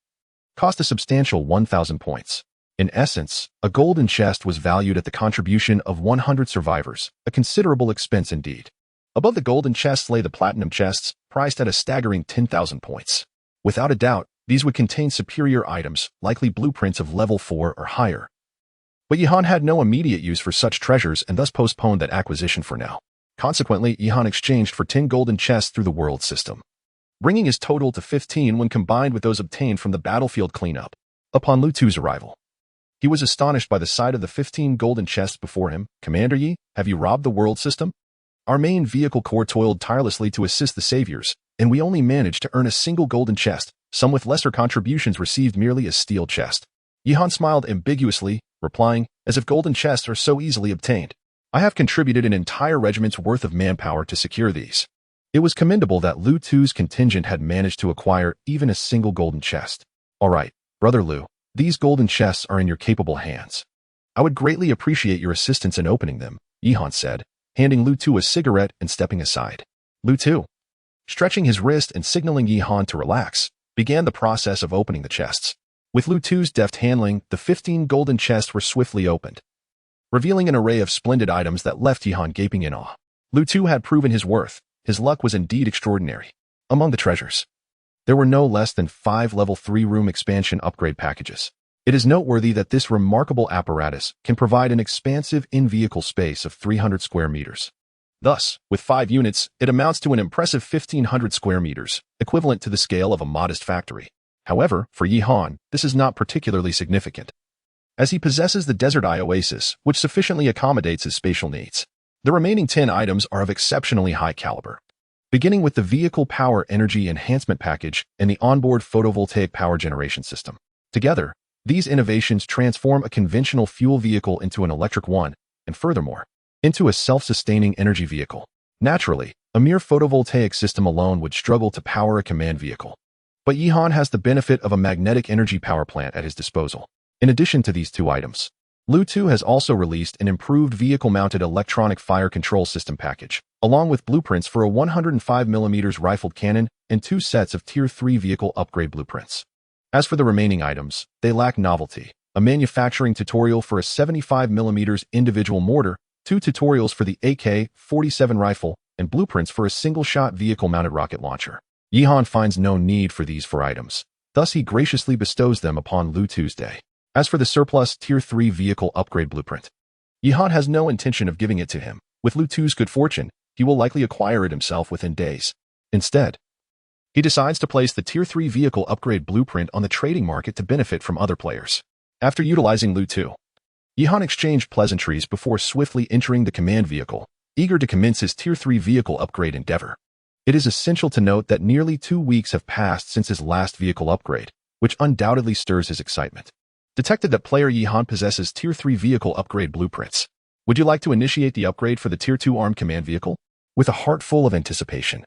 Speaker 1: cost a substantial 1,000 points. In essence, a golden chest was valued at the contribution of 100 survivors, a considerable expense indeed. Above the golden chests lay the platinum chests, priced at a staggering 10,000 points. Without a doubt, these would contain superior items, likely blueprints of level 4 or higher. But Yihan had no immediate use for such treasures and thus postponed that acquisition for now. Consequently, Yihan exchanged for 10 golden chests through the world system, bringing his total to 15 when combined with those obtained from the battlefield cleanup. Upon Lu Tu's arrival, he was astonished by the sight of the 15 golden chests before him. "Commander Yi, have you robbed the world system? Our main vehicle corps toiled tirelessly to assist the saviors, and we only managed to earn a single golden chest. Some with lesser contributions received merely a steel chest." Yihan smiled ambiguously, replying, "As if golden chests are so easily obtained. I have contributed an entire regiment's worth of manpower to secure these." It was commendable that Lu Tu's contingent had managed to acquire even a single golden chest. "All right, Brother Lu, these golden chests are in your capable hands. I would greatly appreciate your assistance in opening them," Yihan said, handing Lu Tu a cigarette and stepping aside. Lu Tu, stretching his wrist and signaling Yihan to relax, began the process of opening the chests. With Lu Tu's deft handling, the 15 golden chests were swiftly opened, revealing an array of splendid items that left Yihan gaping in awe. Lu Tu had proven his worth. His luck was indeed extraordinary. Among the treasures, there were no less than 5 level 3 room expansion upgrade packages. It is noteworthy that this remarkable apparatus can provide an expansive in-vehicle space of 300 square meters. Thus, with 5 units, it amounts to an impressive 1,500 square meters, equivalent to the scale of a modest factory. However, for Yihan, this is not particularly significant, as he possesses the Desert Eye Oasis, which sufficiently accommodates his spatial needs. The remaining 10 items are of exceptionally high caliber, beginning with the Vehicle Power Energy Enhancement Package and the onboard photovoltaic power generation system. Together, these innovations transform a conventional fuel vehicle into an electric one, and furthermore, into a self-sustaining energy vehicle. Naturally, a mere photovoltaic system alone would struggle to power a command vehicle. But Yihan has the benefit of a magnetic energy power plant at his disposal. In addition to these 2 items, Lu Tu has also released an improved vehicle-mounted electronic fire control system package, along with blueprints for a 105mm rifled cannon and 2 sets of Tier 3 vehicle upgrade blueprints. As for the remaining items, they lack novelty. A manufacturing tutorial for a 75mm individual mortar, 2 tutorials for the AK-47 rifle, and blueprints for a single-shot vehicle-mounted rocket launcher. Yihan finds no need for these 4 items. Thus, he graciously bestows them upon Lu Tuesday. As for the surplus Tier 3 vehicle upgrade blueprint, Yihan has no intention of giving it to him. With Lu Tu's good fortune, he will likely acquire it himself within days. Instead, he decides to place the Tier 3 vehicle upgrade blueprint on the trading market to benefit from other players. After utilizing Lu Tu, Yihan exchanged pleasantries before swiftly entering the command vehicle, eager to commence his Tier 3 vehicle upgrade endeavor. It is essential to note that nearly 2 weeks have passed since his last vehicle upgrade, which undoubtedly stirs his excitement. Detected that player Yihan possesses Tier 3 vehicle upgrade blueprints. Would you like to initiate the upgrade for the Tier 2 armed command vehicle? With a heart full of anticipation,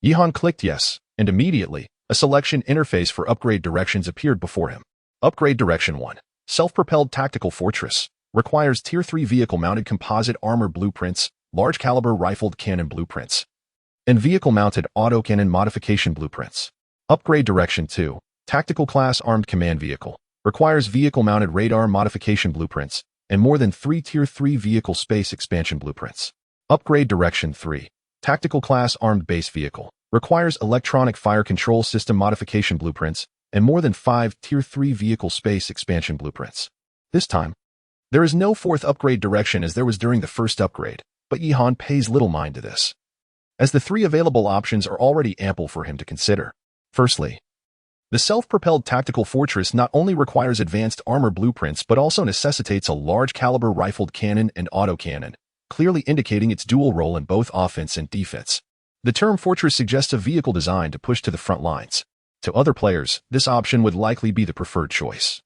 Speaker 1: Yihan clicked yes, and immediately, a selection interface for upgrade directions appeared before him. Upgrade Direction 1. Self-propelled tactical fortress. Requires Tier 3 vehicle-mounted composite armor blueprints, large-caliber rifled cannon blueprints, and vehicle-mounted autocannon modification blueprints. Upgrade Direction 2. Tactical class armed command vehicle. Requires vehicle-mounted radar modification blueprints, and more than 3 Tier 3 vehicle space expansion blueprints. Upgrade Direction 3. Tactical class armed base vehicle. Requires electronic fire control system modification blueprints, and more than 5 Tier 3 vehicle space expansion blueprints. This time, there is no fourth upgrade direction as there was during the first upgrade, but Yihan pays little mind to this, as the 3 available options are already ample for him to consider. Firstly, the self-propelled tactical fortress not only requires advanced armor blueprints but also necessitates a large-caliber rifled cannon and autocannon, clearly indicating its dual role in both offense and defense. The term fortress suggests a vehicle designed to push to the front lines. To other players, this option would likely be the preferred choice.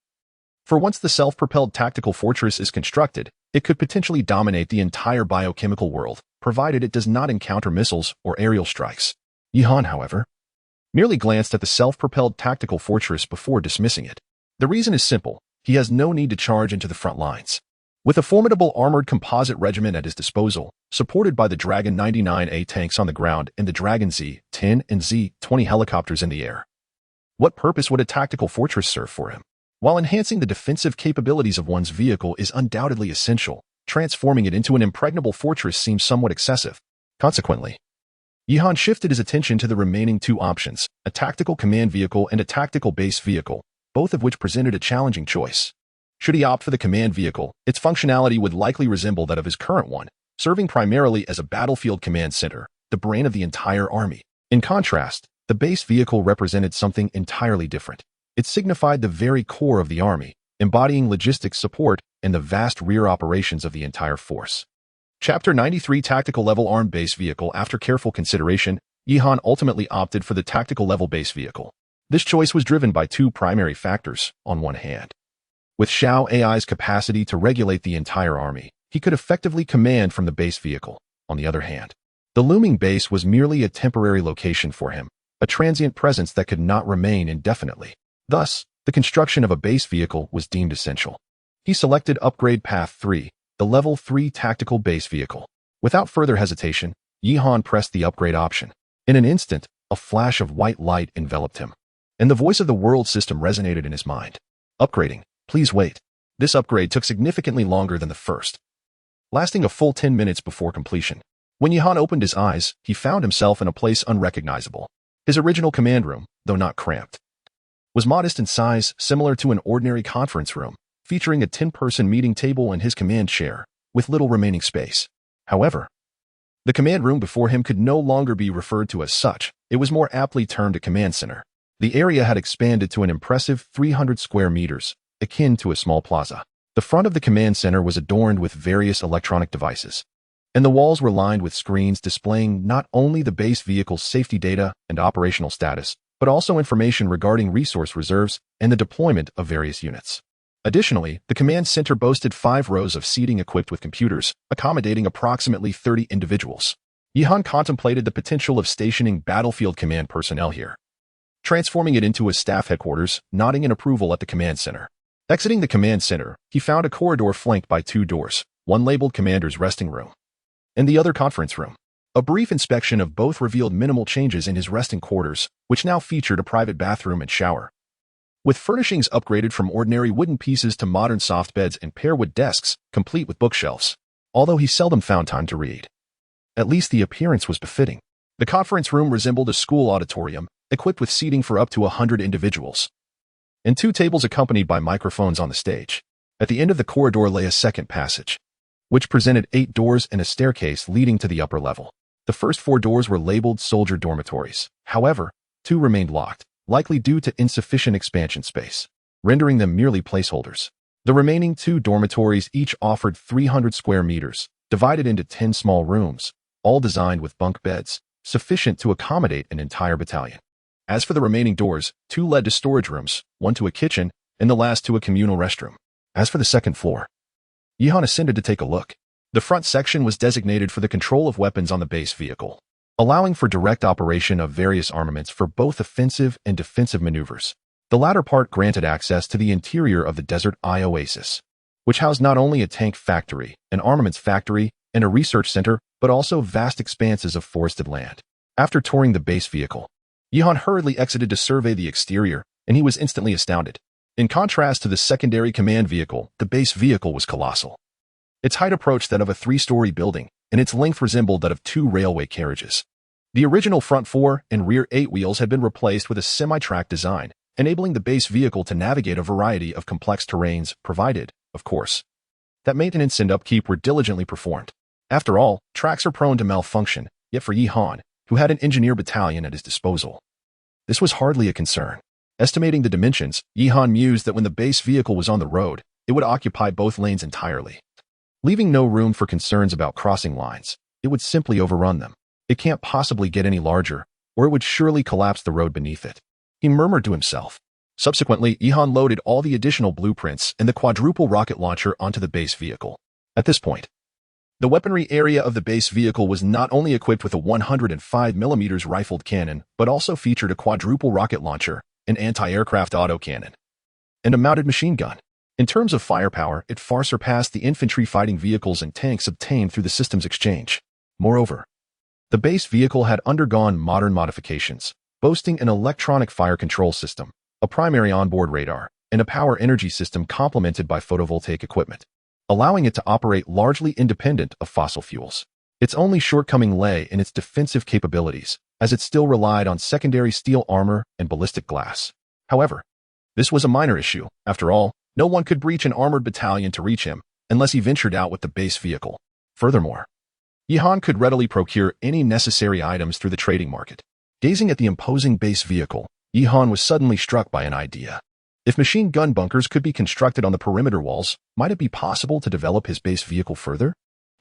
Speaker 1: For once the self-propelled tactical fortress is constructed, it could potentially dominate the entire biochemical world, provided it does not encounter missiles or aerial strikes. Yihan, however, merely glanced at the self-propelled tactical fortress before dismissing it. The reason is simple: he has no need to charge into the front lines. With a formidable armored composite regiment at his disposal, supported by the Dragon 99A tanks on the ground and the Dragon Z-10 and Z-20 helicopters in the air, what purpose would a tactical fortress serve for him? While enhancing the defensive capabilities of one's vehicle is undoubtedly essential, transforming it into an impregnable fortress seems somewhat excessive. Consequently, Yihan shifted his attention to the remaining 2 options, a tactical command vehicle and a tactical base vehicle, both of which presented a challenging choice. Should he opt for the command vehicle, its functionality would likely resemble that of his current one, serving primarily as a battlefield command center, the brain of the entire army. In contrast, the base vehicle represented something entirely different. It signified the very core of the army, embodying logistics support and the vast rear operations of the entire force. Chapter 93 Tactical Level Armed Base Vehicle. After careful consideration, Yihan ultimately opted for the tactical level base vehicle. This choice was driven by 2 primary factors. On one hand, with Xiao AI's capacity to regulate the entire army, he could effectively command from the base vehicle. On the other hand, the looming base was merely a temporary location for him, a transient presence that could not remain indefinitely. Thus, the construction of a base vehicle was deemed essential. He selected Upgrade Path 3, the Level 3 Tactical Base Vehicle. Without further hesitation, Yihan pressed the upgrade option. In an instant, a flash of white light enveloped him, and the voice of the world system resonated in his mind. Upgrading. Please wait. This upgrade took significantly longer than the first, lasting a full 10 minutes before completion. When Yihan opened his eyes, he found himself in a place unrecognizable. His original command room, though not cramped, was modest in size, similar to an ordinary conference room, featuring a 10-person meeting table and his command chair, with little remaining space. However, the command room before him could no longer be referred to as such. It was more aptly termed a command center. The area had expanded to an impressive 300 square meters, akin to a small plaza. The front of the command center was adorned with various electronic devices, and the walls were lined with screens displaying not only the base vehicle's safety data and operational status, but also information regarding resource reserves and the deployment of various units. Additionally, the command center boasted 5 rows of seating equipped with computers, accommodating approximately 30 individuals. Yihan contemplated the potential of stationing battlefield command personnel here, transforming it into a staff headquarters, nodding in approval at the command center. Exiting the command center, he found a corridor flanked by 2 doors, one labeled Commander's Resting Room, and the other Conference Room. A brief inspection of both revealed minimal changes in his resting quarters, which now featured a private bathroom and shower, with furnishings upgraded from ordinary wooden pieces to modern soft beds and pearwood desks, complete with bookshelves. Although he seldom found time to read, at least the appearance was befitting. The conference room resembled a school auditorium, equipped with seating for up to 100 individuals, and 2 tables accompanied by microphones on the stage. At the end of the corridor lay a second passage, which presented 8 doors and a staircase leading to the upper level. The first 4 doors were labeled soldier dormitories. However, 2 remained locked, likely due to insufficient expansion space, rendering them merely placeholders. The remaining 2 dormitories each offered 300 square meters, divided into 10 small rooms, all designed with bunk beds, sufficient to accommodate an entire battalion. As for the remaining doors, 2 led to storage rooms, 1 to a kitchen, and the last to a communal restroom. As for the second floor, Yihan ascended to take a look. The front section was designated for the control of weapons on the base vehicle, allowing for direct operation of various armaments for both offensive and defensive maneuvers. The latter part granted access to the interior of the Desert Eye Oasis, which housed not only a tank factory, an armaments factory, and a research center, but also vast expanses of forested land. After touring the base vehicle, Yihan hurriedly exited to survey the exterior, and he was instantly astounded. In contrast to the secondary command vehicle, the base vehicle was colossal. Its height approached that of a 3-story building, and its length resembled that of 2 railway carriages. The original front 4 and rear 8 wheels had been replaced with a semi-track design, enabling the base vehicle to navigate a variety of complex terrains, provided, of course, that maintenance and upkeep were diligently performed. After all, tracks are prone to malfunction, yet for Yi-Han, who had an engineer battalion at his disposal, this was hardly a concern. Estimating the dimensions, Yi-Han mused that when the base vehicle was on the road, it would occupy both lanes entirely, leaving no room for concerns about crossing lines. It would simply overrun them. It can't possibly get any larger, or it would surely collapse the road beneath it, he murmured to himself. Subsequently, Yi-Han loaded all the additional blueprints and the quadruple rocket launcher onto the base vehicle. At this point, the weaponry area of the base vehicle was not only equipped with a 105mm rifled cannon, but also featured a quadruple rocket launcher, an anti-aircraft autocannon, and a mounted machine gun. In terms of firepower, it far surpassed the infantry fighting vehicles and tanks obtained through the system's exchange. Moreover, the base vehicle had undergone modern modifications, boasting an electronic fire control system, a primary onboard radar, and a power energy system complemented by photovoltaic equipment, allowing it to operate largely independent of fossil fuels. Its only shortcoming lay in its defensive capabilities, as it still relied on secondary steel armor and ballistic glass. However, this was a minor issue. After all, no one could breach an armored battalion to reach him, unless he ventured out with the base vehicle. Furthermore, Yi-Han could readily procure any necessary items through the trading market. Gazing at the imposing base vehicle, Yi-Han was suddenly struck by an idea. If machine gun bunkers could be constructed on the perimeter walls, might it be possible to develop his base vehicle further?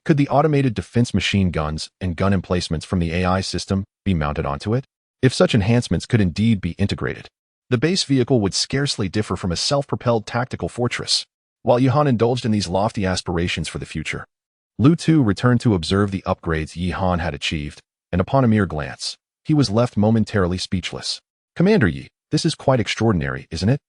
Speaker 1: Could the automated defense machine guns and gun emplacements from the AI system be mounted onto it? If such enhancements could indeed be integrated, the base vehicle would scarcely differ from a self-propelled tactical fortress. While Yi-Han indulged in these lofty aspirations for the future, Lu Tu returned to observe the upgrades Yi-Han had achieved, and upon a mere glance, he was left momentarily speechless. Commander Yi, this is quite extraordinary, isn't it?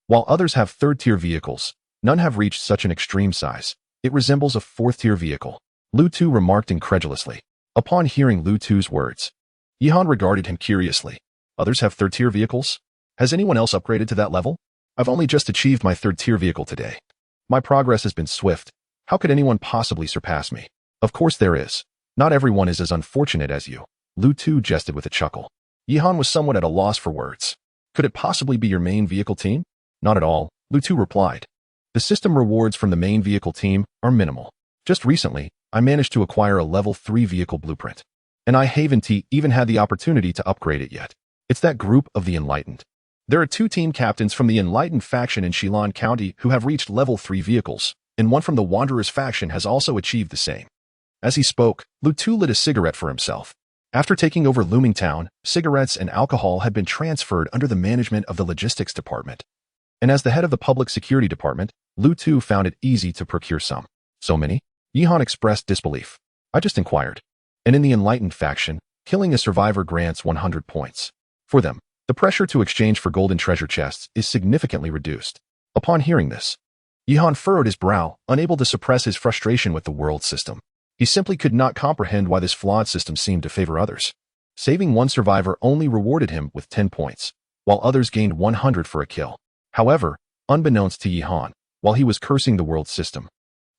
Speaker 1: While others have third-tier vehicles, none have reached such an extreme size. It resembles a fourth-tier vehicle, Lu Tu remarked incredulously. Upon hearing Lu Tu's words, Yi-Han regarded him curiously. Others have third-tier vehicles? Has anyone else upgraded to that level? I've only just achieved my third-tier vehicle today. My progress has been swift. How could anyone possibly surpass me? Of course there is. Not everyone is as unfortunate as you. Lu Tu jested with a chuckle. Yi-Han was somewhat at a loss for words. Could it possibly be your main vehicle team? Not at all, Lu Tu replied. The system rewards from the main vehicle team are minimal. Just recently, I managed to acquire a level 3 vehicle blueprint, and I haven't even had the opportunity to upgrade it yet. It's that group of the Enlightened. There are 2 team captains from the Enlightened faction in Shilan County who have reached level 3 vehicles, and one from the Wanderers faction has also achieved the same. As he spoke, Lu Tu lit a cigarette for himself. After taking over Looming Town, cigarettes and alcohol had been transferred under the management of the logistics department. And as the head of the public security department, Lu Tu found it easy to procure some. So many? Yi-Han expressed disbelief. I just inquired. And in the Enlightened faction, killing a survivor grants 100 points. For them, the pressure to exchange for golden treasure chests is significantly reduced. Upon hearing this, Yi-Han furrowed his brow, unable to suppress his frustration with the world system. He simply could not comprehend why this flawed system seemed to favor others. Saving one survivor only rewarded him with 10 points, while others gained 100 for a kill. However, unbeknownst to Yi-Han, while he was cursing the world system,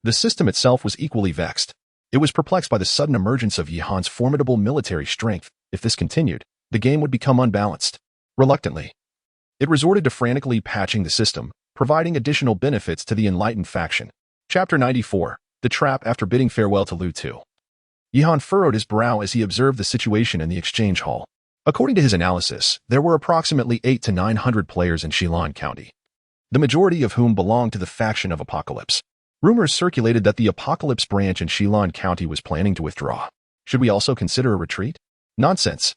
Speaker 1: the system itself was equally vexed. It was perplexed by the sudden emergence of Yi-Han's formidable military strength. If this continued, the game would become unbalanced. Reluctantly, it resorted to frantically patching the system, providing additional benefits to the Enlightened faction. Chapter 94. The Trap. After bidding farewell to Lu Tu, Yi-Han furrowed his brow as he observed the situation in the exchange hall. According to his analysis, there were approximately 800 to 900 players in Shilan County, the majority of whom belonged to the faction of Apocalypse. Rumors circulated that the Apocalypse branch in Shilan County was planning to withdraw. Should we also consider a retreat? Nonsense.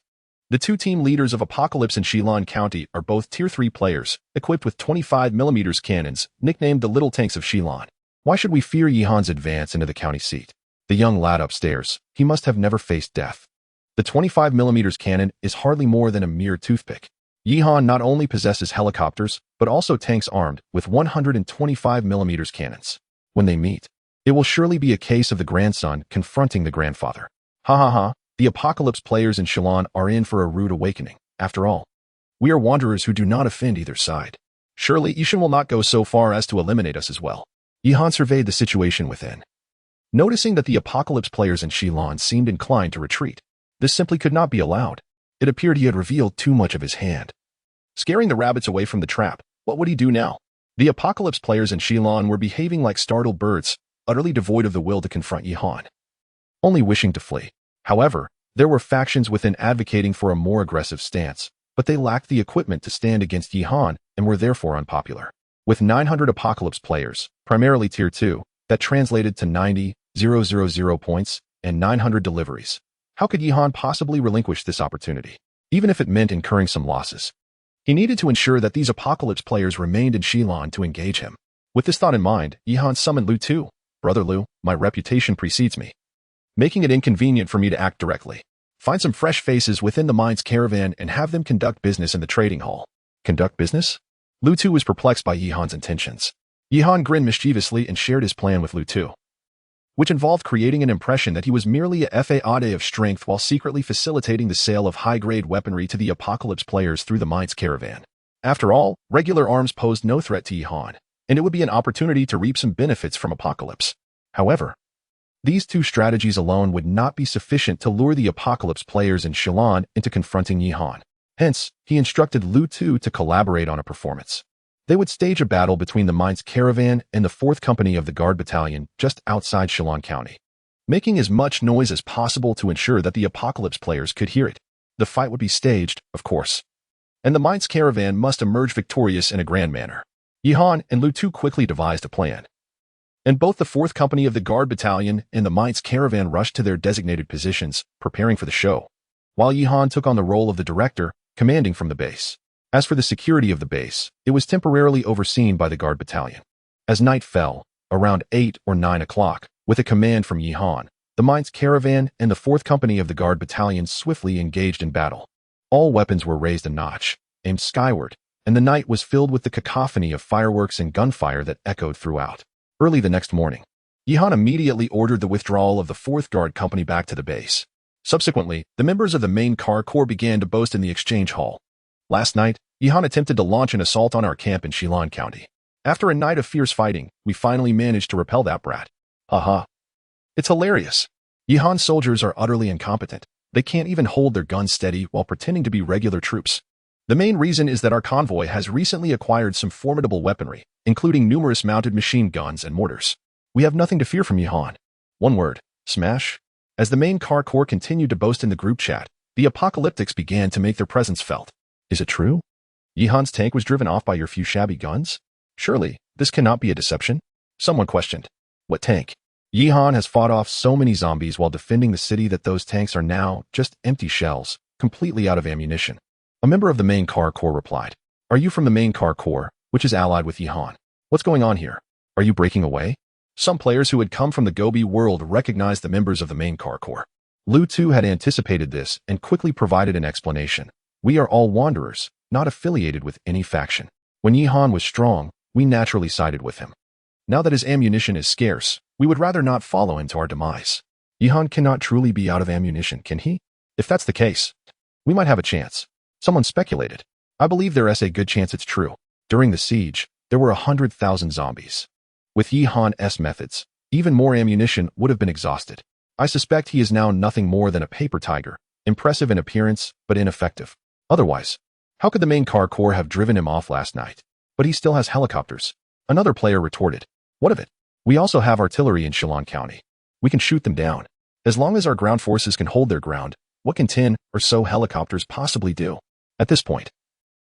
Speaker 1: The 2 team leaders of Apocalypse and Shilan County are both Tier 3 players, equipped with 25mm cannons, nicknamed the Little Tanks of Shilan. Why should we fear Yi-Han's advance into the county seat? The young lad upstairs, he must have never faced death. The 25mm cannon is hardly more than a mere toothpick. Yi-Han not only possesses helicopters, but also tanks armed with 125mm cannons. When they meet, it will surely be a case of the grandson confronting the grandfather. Ha ha ha, the Apocalypse players in Shilan are in for a rude awakening. After all, we are wanderers who do not offend either side. Surely Ishan will not go so far as to eliminate us as well. Yi-Han surveyed the situation within, noticing that the Apocalypse players in Shilan seemed inclined to retreat. This simply could not be allowed. It appeared he had revealed too much of his hand. scaring the rabbits away from the trap. What would he do now? The Apocalypse players in Shilon were behaving like startled birds, utterly devoid of the will to confront Yihan, only wishing to flee. However, there were factions within advocating for a more aggressive stance, but they lacked the equipment to stand against Yihan and were therefore unpopular. With 900 Apocalypse players, primarily Tier 2, that translated to 90,000 points and 900 deliveries, how could Yihan possibly relinquish this opportunity, even if it meant incurring some losses? He needed to ensure that these Apocalypse players remained in Shilon to engage him. With this thought in mind, Yihan summoned Lu Tu. Brother Lu, my reputation precedes me, making it inconvenient for me to act directly. Find some fresh faces within the mine's caravan and have them conduct business in the trading hall. Conduct business? Lu Tu was perplexed by Yihan's intentions. Yihan grinned mischievously and shared his plan with Lu Tu, which involved creating an impression that he was merely a FAAD of strength while secretly facilitating the sale of high-grade weaponry to the Apocalypse players through the mine's caravan. After all, regular arms posed no threat to Yihan, and it would be an opportunity to reap some benefits from Apocalypse. However, these two strategies alone would not be sufficient to lure the Apocalypse players in Shilon into confronting Yihan. Hence, he instructed Lu Tu to collaborate on a performance. They would stage a battle between the mine's caravan and the 4th Company of the Guard Battalion just outside Shilon County, making as much noise as possible to ensure that the Apocalypse players could hear it. The fight would be staged, of course, and the mine's caravan must emerge victorious in a grand manner. Yihan and Lu Tu quickly devised a plan, and both the 4th Company of the Guard Battalion and the mine's caravan rushed to their designated positions, preparing for the show, while Yihan took on the role of the director, commanding from the base. As for the security of the base, it was temporarily overseen by the Guard Battalion. As night fell, around 8 or 9 o'clock, with a command from Yihan, the mine's caravan and the 4th Company of the Guard Battalion swiftly engaged in battle. All weapons were raised a notch, aimed skyward, and the night was filled with the cacophony of fireworks and gunfire that echoed throughout. Early the next morning, Yihan immediately ordered the withdrawal of the 4th Guard Company back to the base. Subsequently, the members of the main car corps began to boast in the exchange hall. Last night, Yihan attempted to launch an assault on our camp in Shilon County. After a night of fierce fighting, we finally managed to repel that brat. Haha. It's hilarious. Yihan's soldiers are utterly incompetent. They can't even hold their guns steady while pretending to be regular troops. The main reason is that our convoy has recently acquired some formidable weaponry, including numerous mounted machine guns and mortars. We have nothing to fear from Yihan. One word, smash. As the main car corps continued to boast in the group chat, the apocalyptics began to make their presence felt. Is it true? Yihan's tank was driven off by your few shabby guns? Surely, this cannot be a deception? Someone questioned. What tank? Yihan has fought off so many zombies while defending the city that those tanks are now just empty shells, completely out of ammunition. A member of the main car corps replied. Are you from the main car corps, which is allied with Yihan? What's going on here? Are you breaking away? Some players who had come from the Gobi world recognized the members of the main car corps. Lu Tu had anticipated this and quickly provided an explanation. We are all wanderers, not affiliated with any faction. When Yihan was strong, we naturally sided with him. Now that his ammunition is scarce, we would rather not follow him to our demise. Yihan cannot truly be out of ammunition, can he? If that's the case, we might have a chance. Someone speculated. I believe there is a good chance it's true. During the siege, there were 100,000 zombies. With Yihan's methods, even more ammunition would have been exhausted. I suspect he is now nothing more than a paper tiger, impressive in appearance, but ineffective. Otherwise, how could the main car corps have driven him off last night? But he still has helicopters. Another player retorted. What of it? We also have artillery in Shilon County. We can shoot them down. As long as our ground forces can hold their ground, what can 10 or so helicopters possibly do? At this point,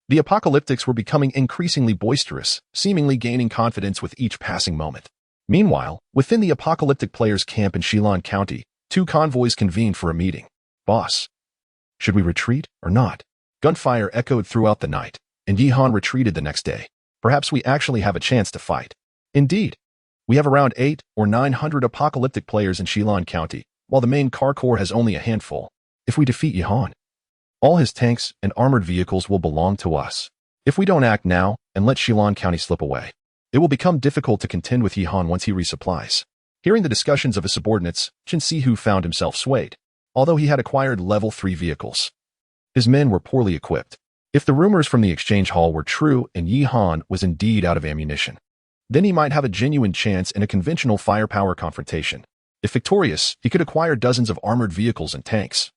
Speaker 1: the apocalyptics were becoming increasingly boisterous, seemingly gaining confidence with each passing moment. Meanwhile, within the apocalyptic players' camp in Shilon County, two convoys convened for a meeting. Boss, should we retreat or not? Gunfire echoed throughout the night, and Yihan retreated the next day. Perhaps we actually have a chance to fight. Indeed, we have around 800 or 900 apocalyptic players in Shilon County, while the main car corps has only a handful. If we defeat Yihan, all his tanks and armored vehicles will belong to us. If we don't act now and let Shilon County slip away, it will become difficult to contend with Yihan once he resupplies. Hearing the discussions of his subordinates, Chen Sihu found himself swayed. Although he had acquired level 3 vehicles, his men were poorly equipped. If the rumors from the exchange hall were true and Yihan was indeed out of ammunition, then he might have a genuine chance in a conventional firepower confrontation. If victorious, he could acquire dozens of armored vehicles and tanks,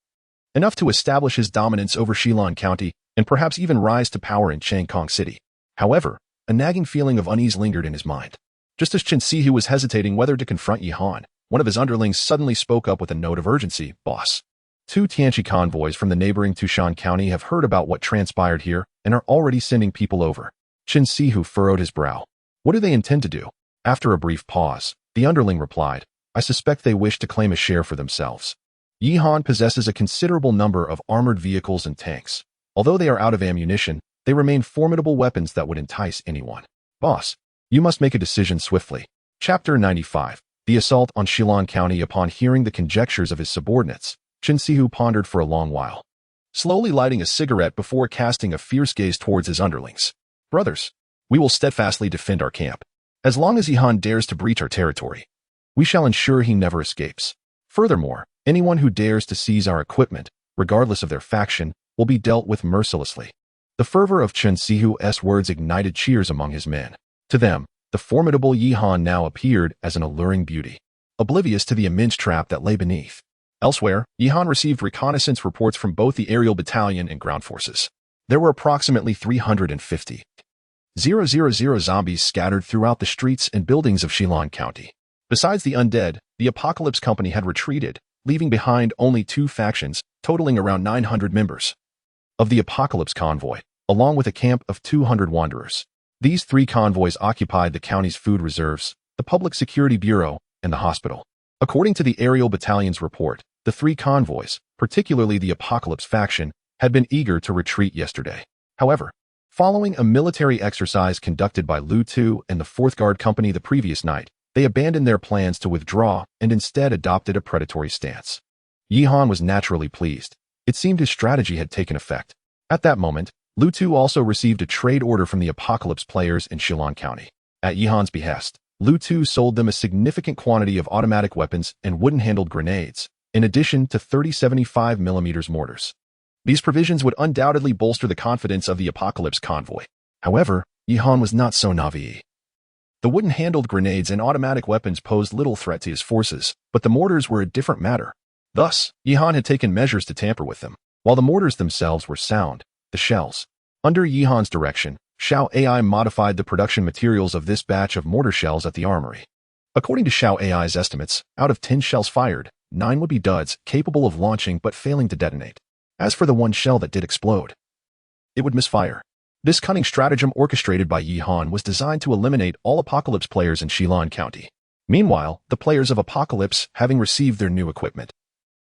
Speaker 1: enough to establish his dominance over Shilon County and perhaps even rise to power in Changkong City. However, a nagging feeling of unease lingered in his mind. Just as Chen Sihu was hesitating whether to confront Yi Han, one of his underlings suddenly spoke up with a note of urgency. "Boss, 2 Tianchi convoys from the neighboring Tushan County have heard about what transpired here and are already sending people over." Chen Sihu furrowed his brow. "What do they intend to do?" After a brief pause, the underling replied, "I suspect they wish to claim a share for themselves. Yi Han possesses a considerable number of armored vehicles and tanks. Although they are out of ammunition, they remain formidable weapons that would entice anyone. Boss, you must make a decision swiftly." Chapter 95. The assault on Shilin County. Upon hearing the conjectures of his subordinates, Chen Sihu pondered for a long while, slowly lighting a cigarette before casting a fierce gaze towards his underlings. "Brothers, we will steadfastly defend our camp. As long as Yi Han dares to breach our territory, we shall ensure he never escapes. Furthermore, anyone who dares to seize our equipment, regardless of their faction, will be dealt with mercilessly." The fervor of Chen Sihu's words ignited cheers among his men. To them, the formidable Yi Han now appeared as an alluring beauty, oblivious to the immense trap that lay beneath. Elsewhere, Yi Han received reconnaissance reports from both the aerial battalion and ground forces. There were approximately 350,000 zombies scattered throughout the streets and buildings of Shilin County. Besides the undead, the Apocalypse Company had retreated, leaving behind only 2 factions, totaling around 900 members of the Apocalypse Convoy, along with a camp of 200 wanderers. These 3 convoys occupied the county's food reserves, the Public Security Bureau, and the hospital. According to the Aerial Battalion's report, the 3 convoys, particularly the Apocalypse faction, had been eager to retreat yesterday. However, following a military exercise conducted by Lu Tu and the 4th Guard Company the previous night, they abandoned their plans to withdraw and instead adopted a predatory stance. Yi Han was naturally pleased. It seemed his strategy had taken effect. At that moment, Lu Tu also received a trade order from the Apocalypse players in Shilin County. At Yi Han's behest, Lu Tu sold them a significant quantity of automatic weapons and wooden-handled grenades, in addition to 30 75mm mortars. These provisions would undoubtedly bolster the confidence of the Apocalypse convoy. However, Yi Han was not so naive. The wooden-handled grenades and automatic weapons posed little threat to his forces, but the mortars were a different matter. Thus, Yi Han had taken measures to tamper with them. While the mortars themselves were sound, the shells. Under Yi Han's direction, Xiao AI modified the production materials of this batch of mortar shells at the armory. According to Xiao AI's estimates, out of 10 shells fired, 9 would be duds, capable of launching but failing to detonate. As for the 1 shell that did explode, it would misfire. This cunning stratagem orchestrated by Yi Han was designed to eliminate all Apocalypse players in Shilin County. Meanwhile, the players of Apocalypse, having received their new equipment,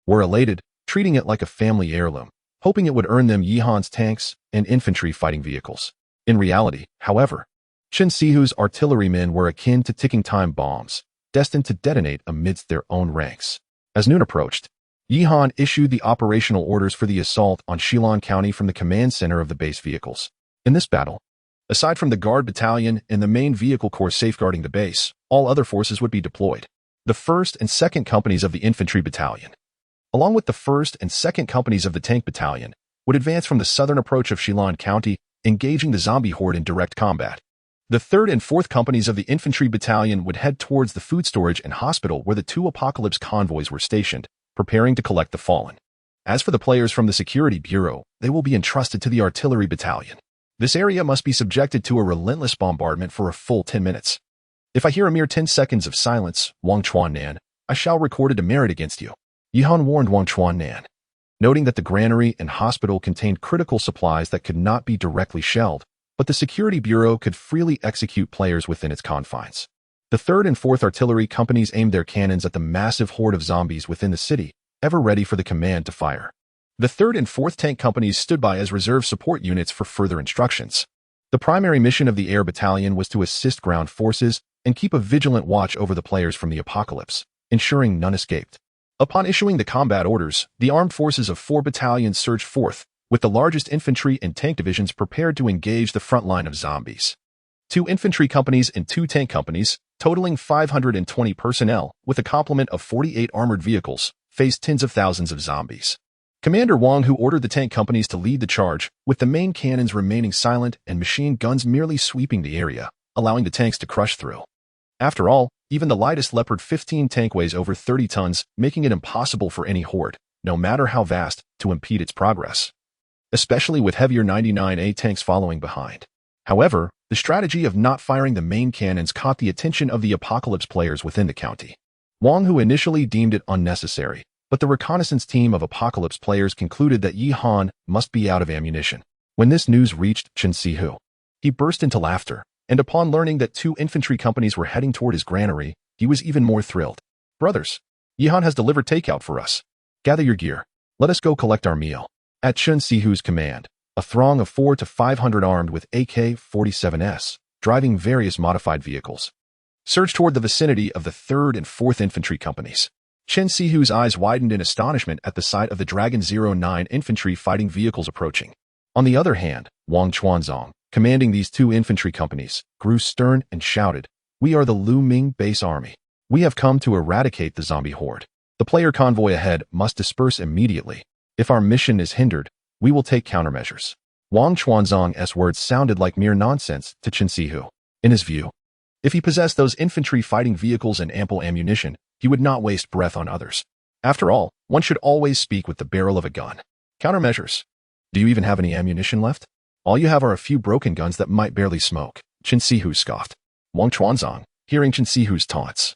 Speaker 1: were elated, treating it like a family heirloom, hoping it would earn them Yi Han's tanks and infantry fighting vehicles. In reality, however, Chen Sihu's artillerymen were akin to ticking time bombs, destined to detonate amidst their own ranks. As noon approached, Yi Han issued the operational orders for the assault on Shilin County from the command center of the base vehicles. In this battle, aside from the Guard Battalion and the main vehicle corps safeguarding the base, all other forces would be deployed. The 1st and 2nd companies of the Infantry Battalion, along with the 1st and 2nd companies of the Tank Battalion, would advance from the southern approach of Shilin County, engaging the zombie horde in direct combat. The 3rd and 4th companies of the Infantry Battalion would head towards the food storage and hospital where the 2 Apocalypse convoys were stationed, preparing to collect the fallen. As for the players from the Security Bureau, they will be entrusted to the Artillery Battalion. This area must be subjected to a relentless bombardment for a full 10 minutes. If I hear a mere 10 seconds of silence, Wang Chuannan, I shall record a demerit against you. Yi Han warned Wang Chuannan, noting that the granary and hospital contained critical supplies that could not be directly shelled, but the Security Bureau could freely execute players within its confines. The 3rd and 4th artillery companies aimed their cannons at the massive horde of zombies within the city, ever ready for the command to fire. The 3rd and 4th tank companies stood by as reserve support units for further instructions. The primary mission of the Air Battalion was to assist ground forces and keep a vigilant watch over the players from the Apocalypse, ensuring none escaped. Upon issuing the combat orders, the armed forces of 4 battalions surged forth, with the largest infantry and tank divisions prepared to engage the front line of zombies. 2 infantry companies and 2 tank companies, totaling 520 personnel, with a complement of 48 armored vehicles, faced tens of thousands of zombies. Commander Wang, who ordered the tank companies to lead the charge, with the main cannons remaining silent and machine guns merely sweeping the area, allowing the tanks to crush through. After all, even the lightest Leopard 15 tank weighs over 30 tons, making it impossible for any horde, no matter how vast, to impede its progress. especially with heavier 99A tanks following behind. However, the strategy of not firing the main cannons caught the attention of the Apocalypse players within the county. Wang, who initially deemed it unnecessary, but the reconnaissance team of Apocalypse players concluded that Yi Han must be out of ammunition. When this news reached Chen Sihu, he burst into laughter, and upon learning that 2 infantry companies were heading toward his granary, he was even more thrilled. "Brothers, Yi Han has delivered takeout for us. Gather your gear. Let us go collect our meal." At Chen Sihu's command, a throng of 400 to 500 armed with AK-47s, driving various modified vehicles, surged toward the vicinity of the 3rd and 4th Infantry Companies. Chen Sihu's eyes widened in astonishment at the sight of the Dragon 09 infantry fighting vehicles approaching. On the other hand, Wang Chuanzong, commanding these 2 infantry companies, grew stern and shouted, "We are the Lu Ming base army. We have come to eradicate the zombie horde. The player convoy ahead must disperse immediately. If our mission is hindered, we will take countermeasures." Wang Chuanzong's words sounded like mere nonsense to Chen Sihu. In his view, if he possessed those infantry fighting vehicles and ample ammunition, he would not waste breath on others. After all, one should always speak with the barrel of a gun. Countermeasures? Do you even have any ammunition left? All you have are a few broken guns that might barely smoke, Chen Sihu scoffed. Wang Chuanzong, hearing Chen Sihu's taunts,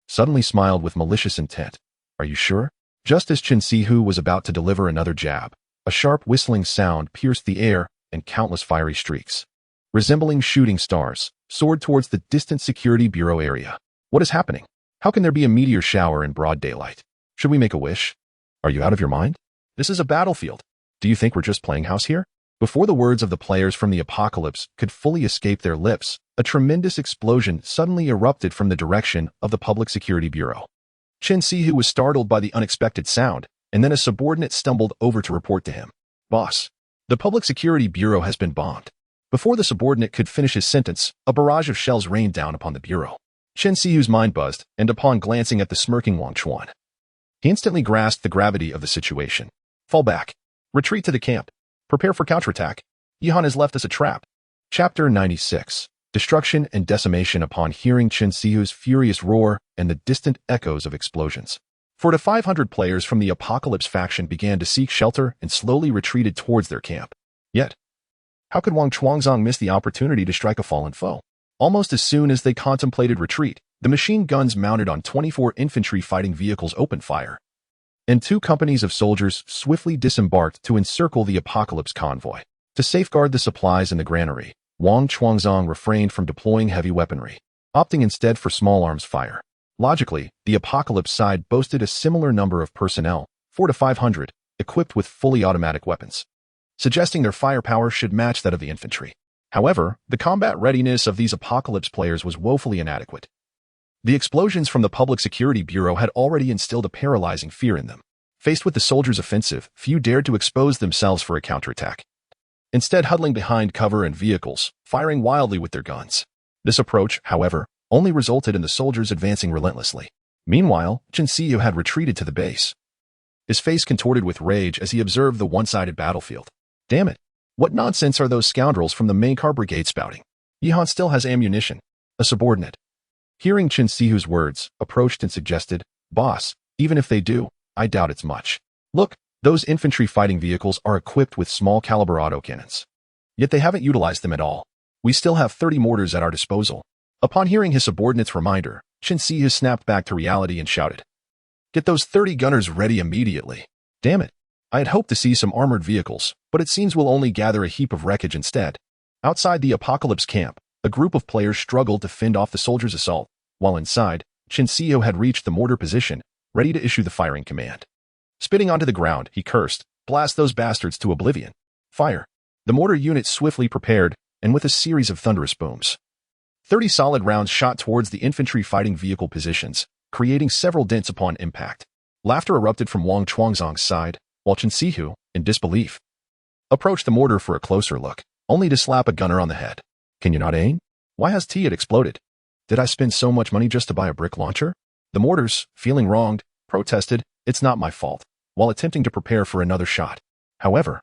Speaker 1: suddenly smiled with malicious intent. "Are you sure?" Just as Chen Sihu was about to deliver another jab, a sharp whistling sound pierced the air, and countless fiery streaks, resembling shooting stars, soared towards the distant security bureau area. What is happening? How can there be a meteor shower in broad daylight? Should we make a wish? Are you out of your mind? This is a battlefield. Do you think we're just playing house here? Before the words of the players from the Apocalypse could fully escape their lips, a tremendous explosion suddenly erupted from the direction of the Public Security Bureau. Chen Sihu was startled by the unexpected sound, and then a subordinate stumbled over to report to him. "Boss, the Public Security Bureau has been bombed." Before the subordinate could finish his sentence, a barrage of shells rained down upon the bureau. Chen Sihu's mind buzzed, and upon glancing at the smirking Wang Chuan, he instantly grasped the gravity of the situation. "Fall back. Retreat to the camp. Prepare for counterattack. Yi Han has left us a trap." Chapter 96. Destruction and decimation. Upon hearing Chen Sihu's furious roar and the distant echoes of explosions, 400 to 500 players from the Apocalypse faction began to seek shelter and slowly retreated towards their camp. Yet, how could Wang Chuanzong miss the opportunity to strike a fallen foe? Almost as soon as they contemplated retreat, the machine guns mounted on 24 infantry fighting vehicles opened fire, and 2 companies of soldiers swiftly disembarked to encircle the Apocalypse convoy. To safeguard the supplies in the granary, Wang Chuanzong refrained from deploying heavy weaponry, opting instead for small arms fire. Logically, the Apocalypse side boasted a similar number of personnel, 400 to 500, equipped with fully automatic weapons, suggesting their firepower should match that of the infantry. However, the combat readiness of these Apocalypse players was woefully inadequate. The explosions from the Public Security Bureau had already instilled a paralyzing fear in them. Faced with the soldiers' offensive, few dared to expose themselves for a counterattack, instead huddling behind cover and vehicles, firing wildly with their guns. This approach, however, only resulted in the soldiers advancing relentlessly. Meanwhile, Chen Sihu had retreated to the base, his face contorted with rage as he observed the one-sided battlefield. "Damn it! What nonsense are those scoundrels from the main car brigade spouting? Yi Han still has ammunition." A subordinate, hearing Chen Sihu's words, approached and suggested, "Boss, even if they do, I doubt it's much. Look, those infantry fighting vehicles are equipped with small-caliber autocannons. Yet they haven't utilized them at all. We still have 30 mortars at our disposal." Upon hearing his subordinate's reminder, Chen Sihu snapped back to reality and shouted, "Get those 30 gunners ready immediately. Damn it. I had hoped to see some armored vehicles, but it seems we'll only gather a heap of wreckage instead." Outside the Apocalypse camp, a group of players struggled to fend off the soldiers' assault, while inside, Chen Sihu had reached the mortar position, ready to issue the firing command. Spitting onto the ground, he cursed, "Blast those bastards to oblivion. Fire." The mortar unit swiftly prepared, and with a series of thunderous booms, 30 solid rounds shot towards the infantry fighting vehicle positions, creating several dents upon impact. Laughter erupted from Wang Chuanzong's side, while Chen Sihu, in disbelief, approached the mortar for a closer look, only to slap a gunner on the head. "Can you not aim? Why has it exploded? Did I spend so much money just to buy a brick launcher?" The mortars, feeling wronged, protested, "It's not my fault," while attempting to prepare for another shot. However,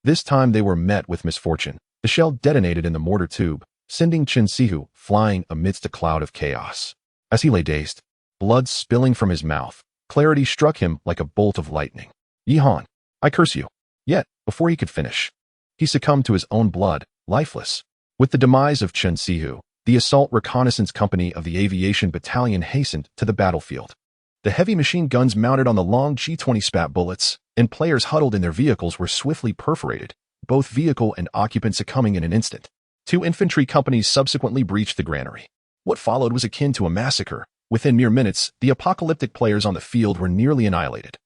Speaker 1: this time they were met with misfortune. The shell detonated in the mortar tube, sending Chen Sihu flying amidst a cloud of chaos. As he lay dazed, blood spilling from his mouth, clarity struck him like a bolt of lightning. "Yi Han, I curse you. Yet, Before he could finish, he succumbed to his own blood, lifeless. With the demise of Chen Sihu, the Assault Reconnaissance Company of the Aviation Battalion hastened to the battlefield. The heavy machine guns mounted on the long G-20 spat bullets, and players huddled in their vehicles were swiftly perforated, both vehicle and occupant succumbing in an instant. 2 infantry companies subsequently breached the granary. What followed was akin to a massacre. Within mere minutes, the apocalyptic players on the field were nearly annihilated.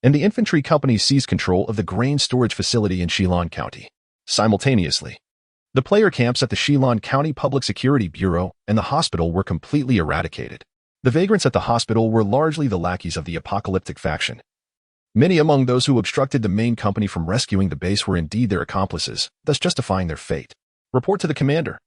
Speaker 1: And the infantry companies seized control of the grain storage facility in Shillong County. Simultaneously, the player camps at the Shillong County Public Security Bureau and the hospital were completely eradicated. The vagrants at the hospital were largely the lackeys of the apocalyptic faction. Many among those who obstructed the main company from rescuing the base were indeed their accomplices, thus justifying their fate. Report to the commander.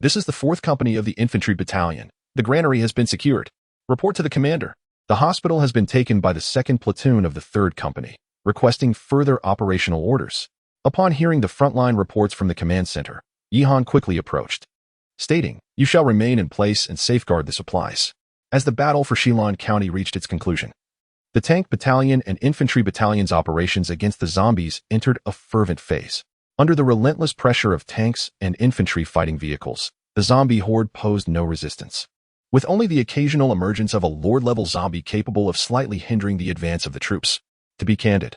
Speaker 1: This is the 4th Company of the Infantry Battalion. The granary has been secured. Report to the commander. The hospital has been taken by the 2nd Platoon of the 3rd Company, requesting further operational orders. Upon hearing the frontline reports from the command center, Yihan quickly approached, stating, "You shall remain in place and safeguard the supplies." As the battle for Shillong County reached its conclusion, the Tank Battalion and Infantry Battalion's operations against the zombies entered a fervent phase. Under the relentless pressure of tanks and infantry fighting vehicles, the zombie horde posed no resistance. With only the occasional emergence of a Lord-level zombie capable of slightly hindering the advance of the troops. To be candid,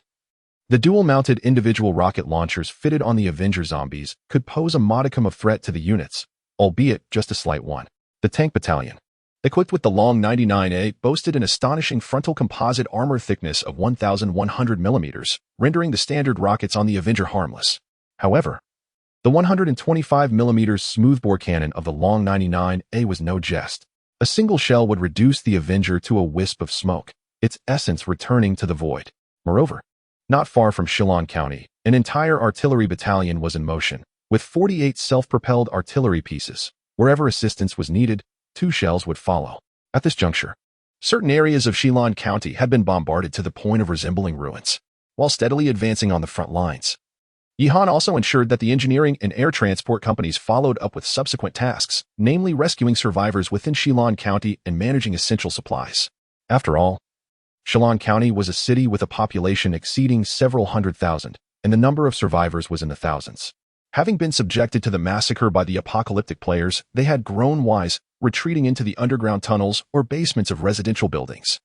Speaker 1: the dual-mounted individual rocket launchers fitted on the Avenger zombies could pose a modicum of threat to the units, albeit just a slight one. The Tank Battalion, equipped with the Long 99A, boasted an astonishing frontal composite armor thickness of 1,100 millimeters, rendering the standard rockets on the Avenger harmless. However, the 125 millimeters smoothbore cannon of the Long 99A was no jest. A single shell would reduce the Avenger to a wisp of smoke, its essence returning to the void. Moreover, not far from Shillong County, an entire artillery battalion was in motion, with 48 self-propelled artillery pieces. Wherever assistance was needed, 2 shells would follow. At this juncture, certain areas of Shillong County had been bombarded to the point of resembling ruins. While steadily advancing on the front lines, Yihan also ensured that the engineering and air transport companies followed up with subsequent tasks, namely rescuing survivors within Shillong County and managing essential supplies. After all, Shillong County was a city with a population exceeding several hundred thousand, and the number of survivors was in the thousands. Having been subjected to the massacre by the apocalyptic players, they had grown wise, retreating into the underground tunnels or basements of residential buildings.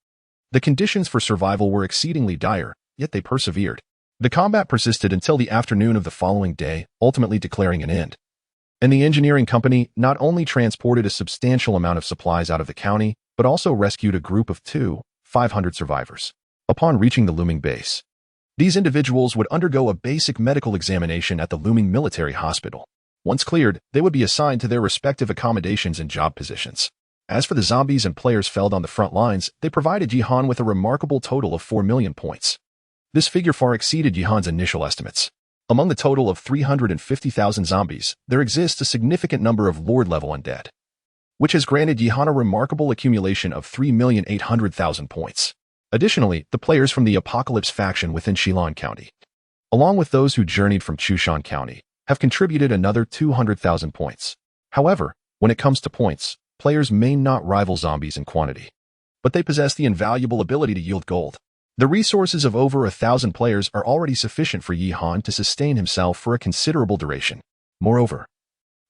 Speaker 1: The conditions for survival were exceedingly dire, yet they persevered. The combat persisted until the afternoon of the following day, ultimately declaring an end. And the engineering company not only transported a substantial amount of supplies out of the county, but also rescued a group of 500 survivors. Upon reaching the looming base, these individuals would undergo a basic medical examination at the looming military hospital. Once cleared, they would be assigned to their respective accommodations and job positions. As for the zombies and players felled on the front lines, they provided Yihan with a remarkable total of 4 million points. This figure far exceeded Yihan's initial estimates. Among the total of 350,000 zombies, there exists a significant number of Lord-level undead, which has granted Yihan a remarkable accumulation of 3,800,000 points. Additionally, the players from the Apocalypse faction within Shillong County, along with those who journeyed from Chushan County, have contributed another 200,000 points. However, when it comes to points, players may not rival zombies in quantity, but they possess the invaluable ability to yield gold. The resources of over 1,000 players are already sufficient for Yihan to sustain himself for a considerable duration. Moreover,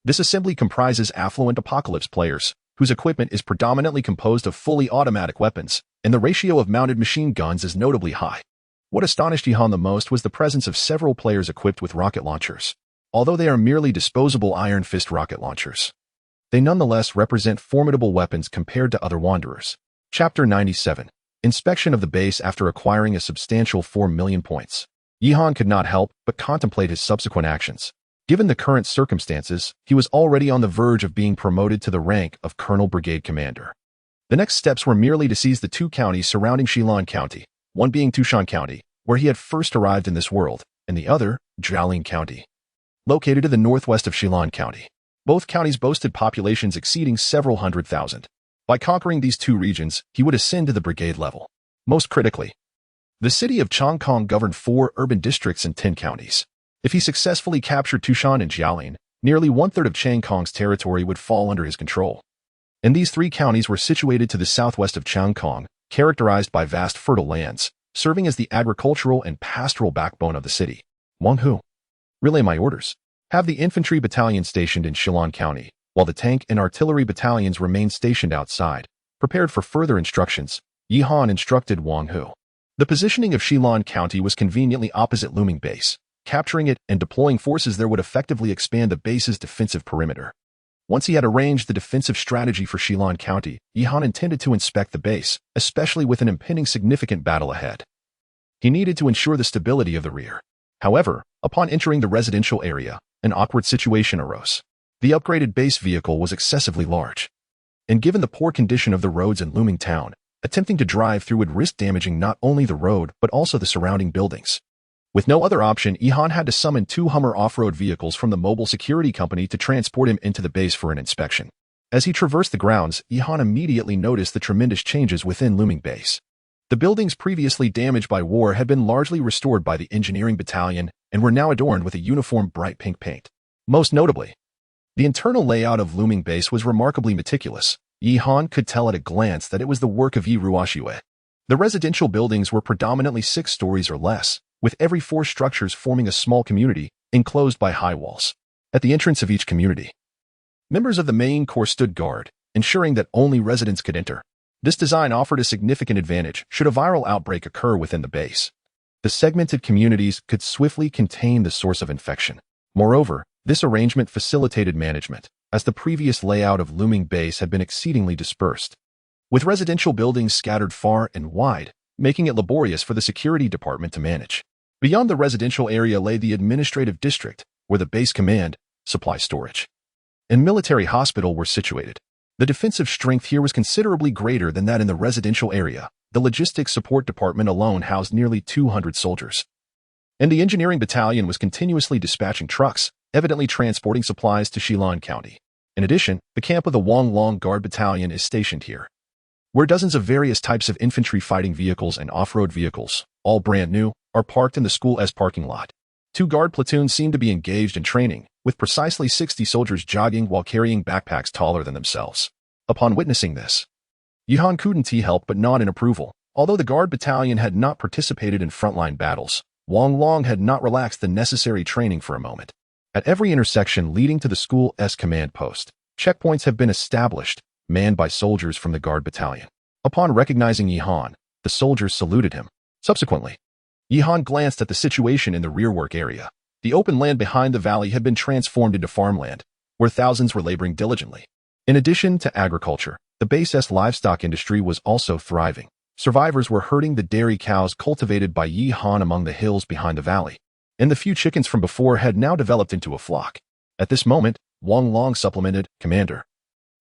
Speaker 1: this assembly comprises affluent Apocalypse players, whose equipment is predominantly composed of fully automatic weapons, and the ratio of mounted machine guns is notably high. What astonished Yihan the most was the presence of several players equipped with rocket launchers. Although they are merely disposable Iron Fist rocket launchers, they nonetheless represent formidable weapons compared to other wanderers. Chapter 97. Inspection of the base after acquiring a substantial 4 million points. Yihan could not help but contemplate his subsequent actions. Given the current circumstances, he was already on the verge of being promoted to the rank of Colonel Brigade Commander. The next steps were merely to seize the 2 counties surrounding Shillong County, one being Tushan County, where he had first arrived in this world, and the other, Jialing County, located to the northwest of Shillong County. Both counties boasted populations exceeding several hundred thousand. By conquering these 2 regions, he would ascend to the brigade level. Most critically, the city of Changkong governed 4 urban districts and 10 counties. If he successfully captured Tushan and Jialing, nearly 1/3 of Changkong's territory would fall under his control. And these 3 counties were situated to the southwest of Changkong, characterized by vast fertile lands, serving as the agricultural and pastoral backbone of the city. Wang Hu. Relay my orders. Have the infantry battalion stationed in Shillong County, while the tank and artillery battalions remain stationed outside. Prepared for further instructions, Yi Han instructed Wang Hu. The positioning of Shillong County was conveniently opposite Luming Base. Capturing it and deploying forces there would effectively expand the base's defensive perimeter. Once he had arranged the defensive strategy for Shillong County, Yi Han intended to inspect the base, especially with an impending significant battle ahead. He needed to ensure the stability of the rear. However, upon entering the residential area, an awkward situation arose. The upgraded base vehicle was excessively large. And given the poor condition of the roads in Luming Town, attempting to drive through would risk damaging not only the road but also the surrounding buildings. With no other option, Yi Han had to summon 2 Hummer off-road vehicles from the mobile security company to transport him into the base for an inspection. As he traversed the grounds, Yi Han immediately noticed the tremendous changes within Luming Base. The buildings previously damaged by war had been largely restored by the engineering battalion and were now adorned with a uniform bright pink paint. Most notably, the internal layout of Luming Base was remarkably meticulous. Yi Han could tell at a glance that it was the work of Yi Ruoxue. The residential buildings were predominantly 6 stories or less, with every 4 structures forming a small community, enclosed by high walls. At the entrance of each community, members of the main corps stood guard, ensuring that only residents could enter. This design offered a significant advantage should a viral outbreak occur within the base. The segmented communities could swiftly contain the source of infection. Moreover, this arrangement facilitated management, as the previous layout of Luming Base had been exceedingly dispersed, with residential buildings scattered far and wide, making it laborious for the security department to manage. Beyond the residential area lay the administrative district, where the base command, supply storage, and military hospital were situated. The defensive strength here was considerably greater than that in the residential area. The logistics support department alone housed nearly 200 soldiers. And the engineering battalion was continuously dispatching trucks, evidently transporting supplies to Shillong County. In addition, the camp of the Wang Long Guard Battalion is stationed here, where dozens of various types of infantry fighting vehicles and off-road vehicles, all brand new, are parked in the school's parking lot. 2 guard platoons seem to be engaged in training, with precisely 60 soldiers jogging while carrying backpacks taller than themselves. Upon witnessing this, Yi Han couldn't help but nod in approval. Although the guard battalion had not participated in frontline battles, Wang Long had not relaxed the necessary training for a moment. At every intersection leading to the school's command post, checkpoints have been established, manned by soldiers from the guard battalion. Upon recognizing Yi Han, the soldiers saluted him. Subsequently, Yi Han glanced at the situation in the rearwork area. The open land behind the valley had been transformed into farmland, where thousands were laboring diligently. In addition to agriculture, the base's livestock industry was also thriving. Survivors were herding the dairy cows cultivated by Yi Han among the hills behind the valley, and the few chickens from before had now developed into a flock. At this moment, Wang Long supplemented, "Commander,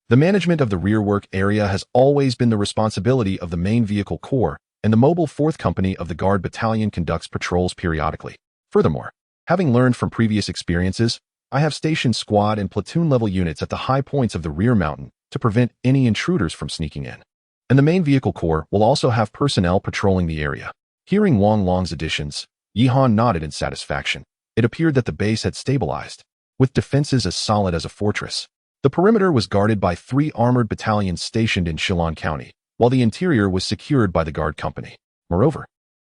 Speaker 1: the management of the rearwork area has always been the responsibility of the main vehicle corps, and the mobile 4th Company of the Guard Battalion conducts patrols periodically. Furthermore, having learned from previous experiences, I have stationed squad and platoon-level units at the high points of the rear mountain to prevent any intruders from sneaking in. And the main vehicle corps will also have personnel patrolling the area." Hearing Wang Long's additions, Yi Han nodded in satisfaction. It appeared that the base had stabilized, with defenses as solid as a fortress. The perimeter was guarded by 3 armored battalions stationed in Shillong County, while the interior was secured by the guard company. Moreover,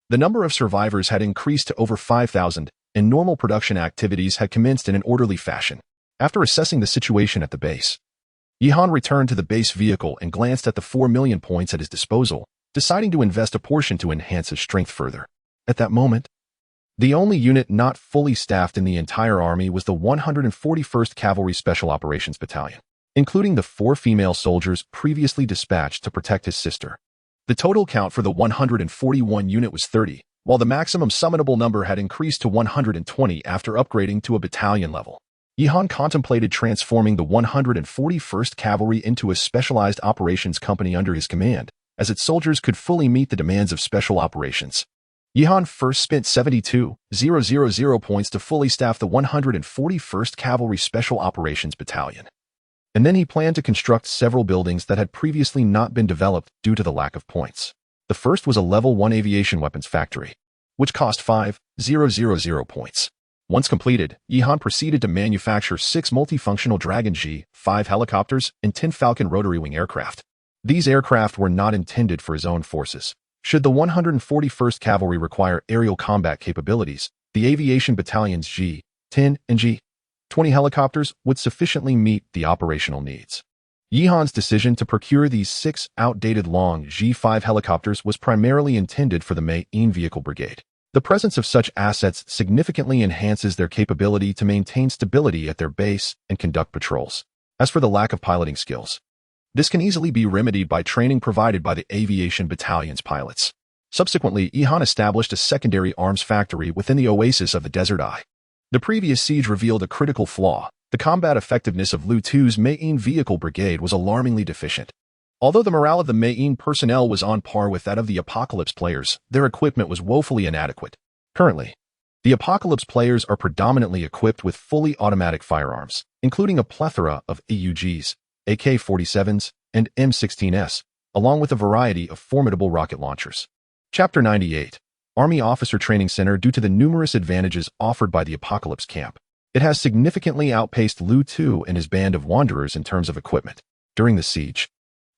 Speaker 1: the number of survivors had increased to over 5,000, and normal production activities had commenced in an orderly fashion. After assessing the situation at the base, Yi Han returned to the base vehicle and glanced at the 4 million points at his disposal, deciding to invest a portion to enhance his strength further. At that moment, the only unit not fully staffed in the entire army was the 141st Cavalry Special Operations Battalion, including the 4 female soldiers previously dispatched to protect his sister. The total count for the 141 unit was 30, while the maximum summonable number had increased to 120 after upgrading to a battalion level. Yi Han contemplated transforming the 141st Cavalry into a specialized operations company under his command, as its soldiers could fully meet the demands of special operations. Yi Han first spent 72,000 points to fully staff the 141st Cavalry Special Operations Battalion. And then he planned to construct several buildings that had previously not been developed due to the lack of points. The first was a Level 1 aviation weapons factory, which cost 5,000 points. Once completed, Yi Han proceeded to manufacture 6 multifunctional Dragon G-5 helicopters and 10 Falcon rotary wing aircraft. These aircraft were not intended for his own forces. Should the 141st Cavalry require aerial combat capabilities, The aviation battalions G-10 and G-20 helicopters would sufficiently meet the operational needs. Yihan's decision to procure these 6 outdated long G-5 helicopters was primarily intended for the main vehicle brigade. The presence of such assets significantly enhances their capability to maintain stability at their base and conduct patrols. As for the lack of piloting skills, this can easily be remedied by training provided by the aviation battalion's pilots. Subsequently, Yihan established a secondary arms factory within the oasis of the Desert Eye. The previous siege revealed a critical flaw. The combat effectiveness of Lu Tu's main vehicle brigade was alarmingly deficient. Although the morale of the main personnel was on par with that of the Apocalypse players, their equipment was woefully inadequate. Currently, the Apocalypse players are predominantly equipped with fully automatic firearms, including a plethora of AUGs, AK-47s, and M16s, along with a variety of formidable rocket launchers. Chapter 98. Army Officer Training Center. Due to the numerous advantages offered by the Apocalypse camp, it has significantly outpaced Lu Tu and his band of wanderers in terms of equipment. During the siege,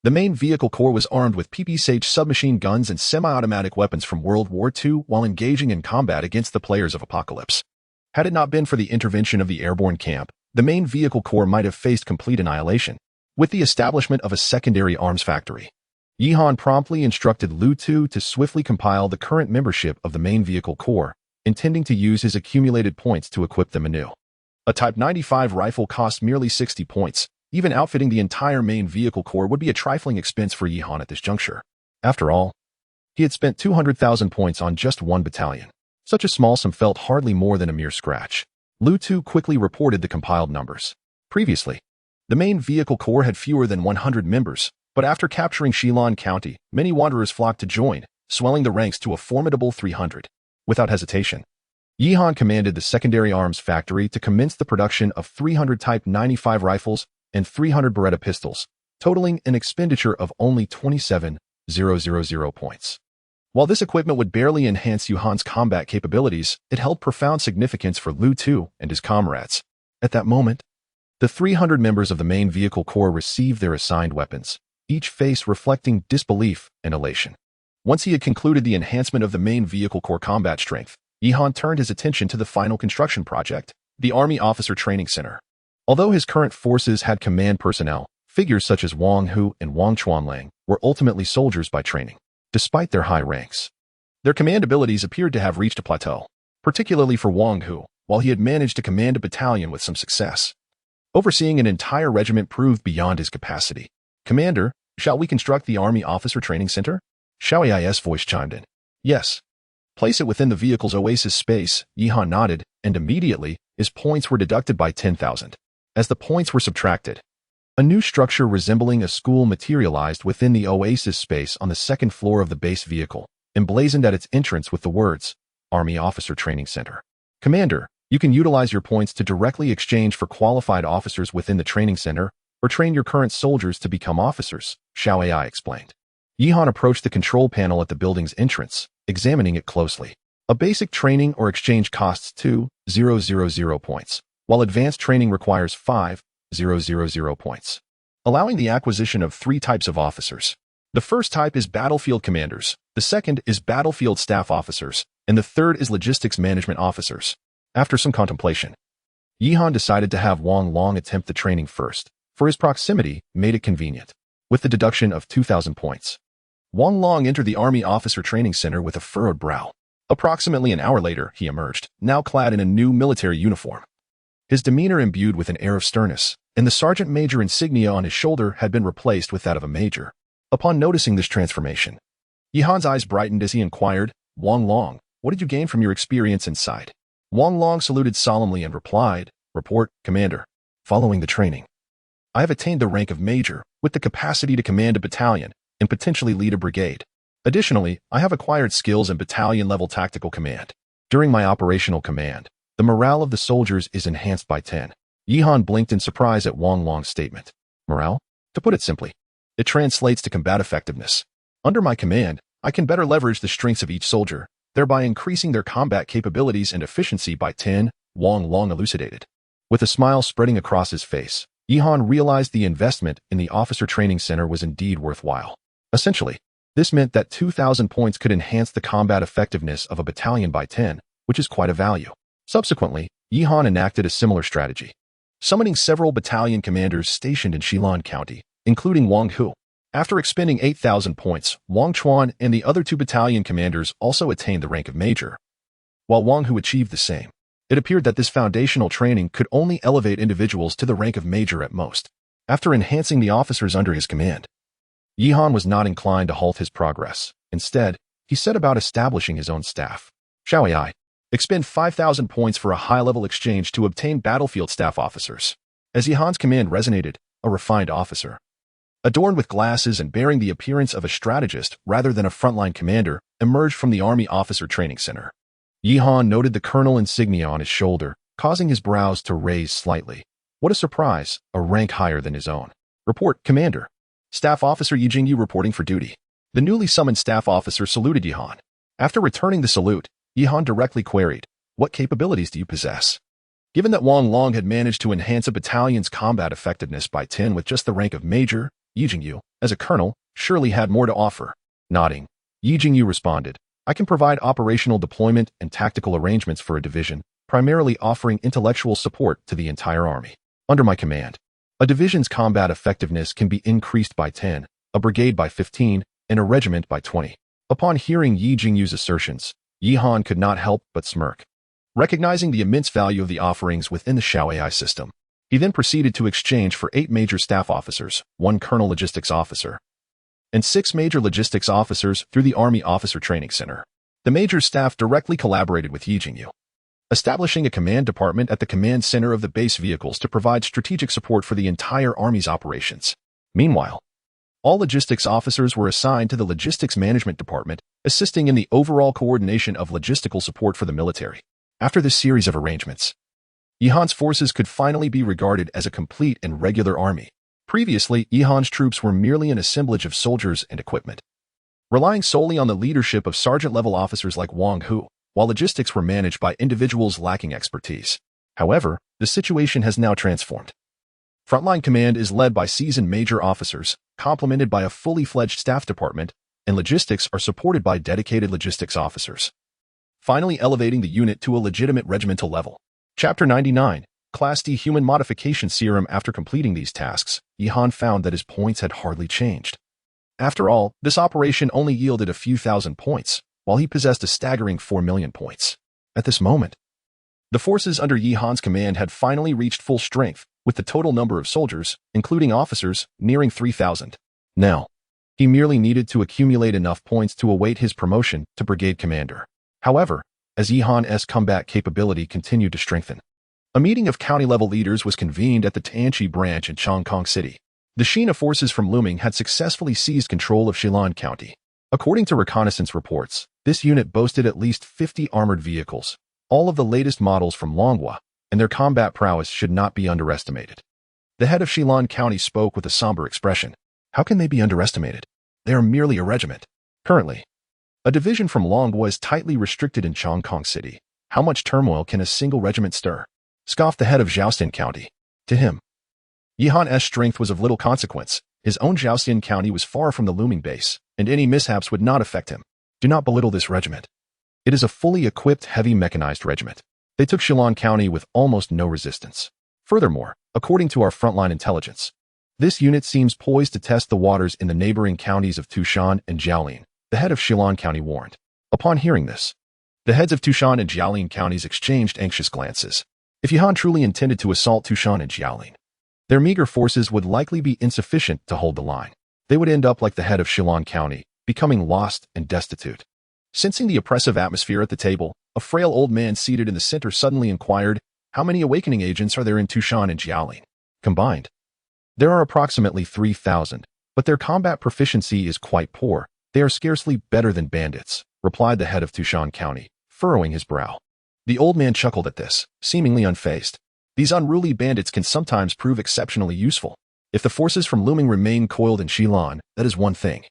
Speaker 1: the main vehicle corps was armed with PPSH submachine guns and semi-automatic weapons from World War II while engaging in combat against the players of Apocalypse. Had it not been for the intervention of the airborne camp, the main vehicle corps might have faced complete annihilation. With the establishment of a secondary arms factory, Yihan promptly instructed Lu Tu to swiftly compile the current membership of the main vehicle corps, intending to use his accumulated points to equip them anew. A Type 95 rifle cost merely 60 points. Even outfitting the entire main vehicle corps would be a trifling expense for Yihan at this juncture. After all, he had spent 200,000 points on just one battalion. Such a small sum felt hardly more than a mere scratch. Lu Tu quickly reported the compiled numbers. Previously, the main vehicle corps had fewer than 100 members, but after capturing Shilin County, many wanderers flocked to join, swelling the ranks to a formidable 300. Without hesitation, Yihan commanded the secondary arms factory to commence the production of 300 Type 95 rifles and 300 Beretta pistols, totaling an expenditure of only 27,000 points. While this equipment would barely enhance Yihan's combat capabilities, it held profound significance for Lu Tu and his comrades. At that moment, the 300 members of the main vehicle corps received their assigned weapons, each face reflecting disbelief and elation. Once he had concluded the enhancement of the main vehicle corps combat strength, Yihan turned his attention to the final construction project, the Army Officer Training Center. Although his current forces had command personnel, figures such as Wang Hu and Wang Chuanlang were ultimately soldiers by training. Despite their high ranks, their command abilities appeared to have reached a plateau, particularly for Wang Hu, while he had managed to command a battalion with some success. Overseeing an entire regiment proved beyond his capacity. "Commander, shall we construct the Army Officer Training Center?" Xiao Yi's voice chimed in. "Yes. Place it within the vehicle's oasis space." Yihan nodded, and immediately, his points were deducted by 10,000. As the points were subtracted, a new structure resembling a school materialized within the oasis space on the second floor of the base vehicle, emblazoned at its entrance with the words, Army Officer Training Center. "Commander, you can utilize your points to directly exchange for qualified officers within the training center or train your current soldiers to become officers," Xiao Ai explained. Yihan approached the control panel at the building's entrance, examining it closely. A basic training or exchange costs 2,000 points, while advanced training requires 5,000 points, allowing the acquisition of 3 types of officers. The first type is battlefield commanders, the second is battlefield staff officers, and the third is logistics management officers. After some contemplation, Yihan decided to have Wang Long attempt the training first, for his proximity made it convenient. With the deduction of 2,000 points, Wang Long entered the Army Officer Training Center with a furrowed brow. Approximately an hour later, he emerged, now clad in a new military uniform. His demeanor imbued with an air of sternness, and the sergeant major insignia on his shoulder had been replaced with that of a major. Upon noticing this transformation, Yihan's eyes brightened as he inquired, "Wang Long, what did you gain from your experience inside?" Wang Long saluted solemnly and replied, "Report, Commander. Following the training, I have attained the rank of major, with the capacity to command a battalion and potentially lead a brigade. Additionally, I have acquired skills in battalion-level tactical command. During my operational command, the morale of the soldiers is enhanced by 10. Yihan blinked in surprise at Wang Long's statement. Morale? To put it simply, it translates to combat effectiveness. Under my command, I can better leverage the strengths of each soldier, thereby increasing their combat capabilities and efficiency by 10, Wang Long elucidated. With a smile spreading across his face, Yihan realized the investment in the officer training center was indeed worthwhile. Essentially, this meant that 2,000 points could enhance the combat effectiveness of a battalion by 10, which is quite a value. Subsequently, Yihan enacted a similar strategy, summoning several battalion commanders stationed in Shilan County, including Wang Hu. After expending 8,000 points, Wang Chuan and the other 2 battalion commanders also attained the rank of major, while Wang Hu achieved the same. It appeared that this foundational training could only elevate individuals to the rank of major at most. After enhancing the officers under his command, Yihan was not inclined to halt his progress. Instead, he set about establishing his own staff. Xiaoai, expend 5,000 points for a high-level exchange to obtain battlefield staff officers. As Yihan's command resonated, a refined officer, adorned with glasses and bearing the appearance of a strategist rather than a frontline commander, emerged from the Army Officer Training Center. Yihan noted the colonel insignia on his shoulder, causing his brows to raise slightly. What a surprise, a rank higher than his own. Report, Commander. Staff Officer Yi Jingyu reporting for duty. The newly summoned staff officer saluted Yihan. After returning the salute, Yihan directly queried, "What capabilities do you possess?" Given that Wang Long had managed to enhance a battalion's combat effectiveness by 10 with just the rank of major, Yi Jingyu, as a colonel, surely had more to offer. Nodding, Yi Jingyu responded, "I can provide operational deployment and tactical arrangements for a division, primarily offering intellectual support to the entire army. Under my command, a division's combat effectiveness can be increased by 10, a brigade by 15, and a regiment by 20. Upon hearing Yi Jingyu's assertions, Yihan could not help but smirk. Recognizing the immense value of the offerings within the Xiao AI system, he then proceeded to exchange for 8 major staff officers, 1 colonel logistics officer, and 6 major logistics officers through the Army Officer Training Center. The major staff directly collaborated with Yi Jingyu, establishing a command department at the command center of the base vehicles to provide strategic support for the entire Army's operations. Meanwhile, all logistics officers were assigned to the Logistics Management Department, assisting in the overall coordination of logistical support for the military. After this series of arrangements, Yihan's forces could finally be regarded as a complete and regular army. Previously, Yihan's troops were merely an assemblage of soldiers and equipment, relying solely on the leadership of sergeant-level officers like Wang Hu, while logistics were managed by individuals lacking expertise. However, the situation has now transformed. Frontline command is led by seasoned major officers, complemented by a fully fledged staff department, and logistics are supported by dedicated logistics officers, finally elevating the unit to a legitimate regimental level. Chapter 99, Class D Human Modification Serum. After completing these tasks, Yihan found that his points had hardly changed. After all, this operation only yielded a few thousand points, while he possessed a staggering 4 million points. At this moment, the forces under Yihan's command had finally reached full strength, with the total number of soldiers, including officers, nearing 3,000. Now, he merely needed to accumulate enough points to await his promotion to brigade commander. However, as Yihan's combat capability continued to strengthen, a meeting of county-level leaders was convened at the Tianqi branch in Chongqing City. The Shina forces from Luming had successfully seized control of Shilan County. According to reconnaissance reports, this unit boasted at least 50 armored vehicles, all of the latest models from Longhua, and their combat prowess should not be underestimated. The head of Shilan County spoke with a somber expression. How can they be underestimated? They are merely a regiment. Currently, a division from Longhua is tightly restricted in Chongqing City. How much turmoil can a single regiment stir? Scoffed the head of Zhaostian County. To him, Yihan's strength was of little consequence. His own Zhaostian County was far from the Luming base, and any mishaps would not affect him. Do not belittle this regiment. It is a fully equipped, heavy mechanized regiment. They took Shilan County with almost no resistance. Furthermore, according to our frontline intelligence, this unit seems poised to test the waters in the neighboring counties of Tushan and Jiaolin, the head of Shilan County warned. Upon hearing this, the heads of Tushan and Jiaolin counties exchanged anxious glances. If Yihan truly intended to assault Tushan and Jiaolin, their meager forces would likely be insufficient to hold the line. They would end up like the head of Shilan County, becoming lost and destitute. Sensing the oppressive atmosphere at the table, a frail old man seated in the center suddenly inquired, "How many awakening agents are there in Tushan and Jiaolin? Combined, there are approximately 3,000, but their combat proficiency is quite poor. They are scarcely better than bandits," replied the head of Tushan County, furrowing his brow. The old man chuckled at this, seemingly unfazed. These unruly bandits can sometimes prove exceptionally useful. If the forces from Luming remain coiled in Shilan, that is one thing.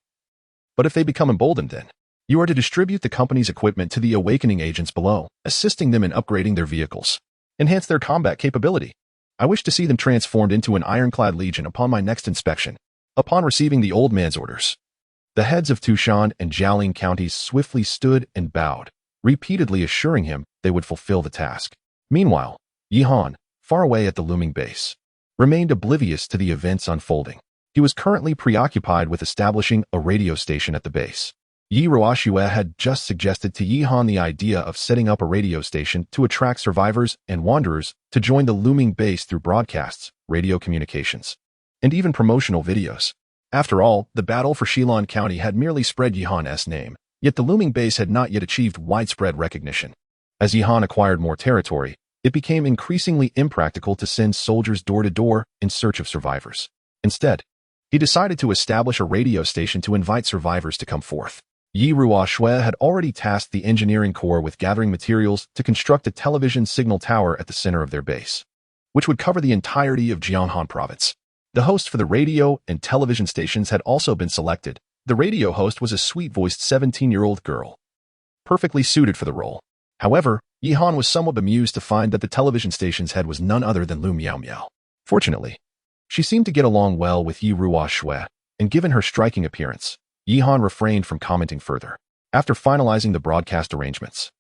Speaker 1: But if they become emboldened, then you are to distribute the company's equipment to the awakening agents below, assisting them in upgrading their vehicles. Enhance their combat capability. I wish to see them transformed into an ironclad legion upon my next inspection. Upon receiving the old man's orders, the heads of Tushan and Jiaolin counties swiftly stood and bowed. repeatedly assuring him they would fulfill the task. Meanwhile, Yihan, far away at the looming base, remained oblivious to the events unfolding. He was currently preoccupied with establishing a radio station at the base. Yi Ruoxue had just suggested to Yihan the idea of setting up a radio station to attract survivors and wanderers to join the looming base through broadcasts, radio communications, and even promotional videos. After all, the battle for Shilin County had merely spread Yihan's name, yet the looming base had not yet achieved widespread recognition. As Yihan acquired more territory, it became increasingly impractical to send soldiers door to door in search of survivors. Instead, he decided to establish a radio station to invite survivors to come forth. Yi Ruoxue had already tasked the engineering corps with gathering materials to construct a television signal tower at the center of their base, which would cover the entirety of Jianghan province. The host for the radio and television stations had also been selected. The radio host was a sweet-voiced 17-year-old girl, perfectly suited for the role. However, Yihan was somewhat bemused to find that the television station's head was none other than Lu Miao Miao. Fortunately, she seemed to get along well with Yi Ruoxue, and given her striking appearance, Yihan refrained from commenting further. After finalizing the broadcast arrangements,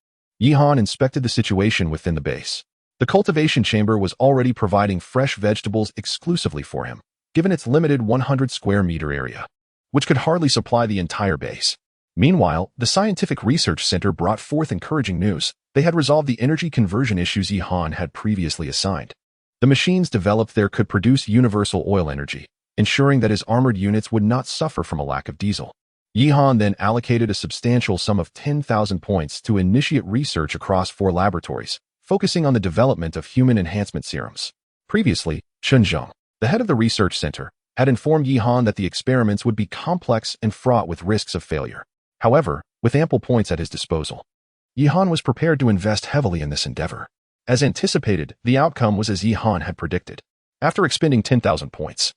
Speaker 1: Yihan inspected the situation within the base. The cultivation chamber was already providing fresh vegetables exclusively for him, given its limited 100 square meter area, which could hardly supply the entire base. Meanwhile, the scientific research center brought forth encouraging news. They had resolved the energy conversion issues Yihan had previously assigned. The machines developed there could produce universal oil energy, ensuring that his armored units would not suffer from a lack of diesel. Yihan then allocated a substantial sum of 10,000 points to initiate research across 4 laboratories, focusing on the development of human enhancement serums. Previously, Chen Zheng, the head of the research center, had informed Yihan that the experiments would be complex and fraught with risks of failure. However, with ample points at his disposal, Yihan was prepared to invest heavily in this endeavor. As anticipated, the outcome was as Yihan had predicted. After expending 10,000 points,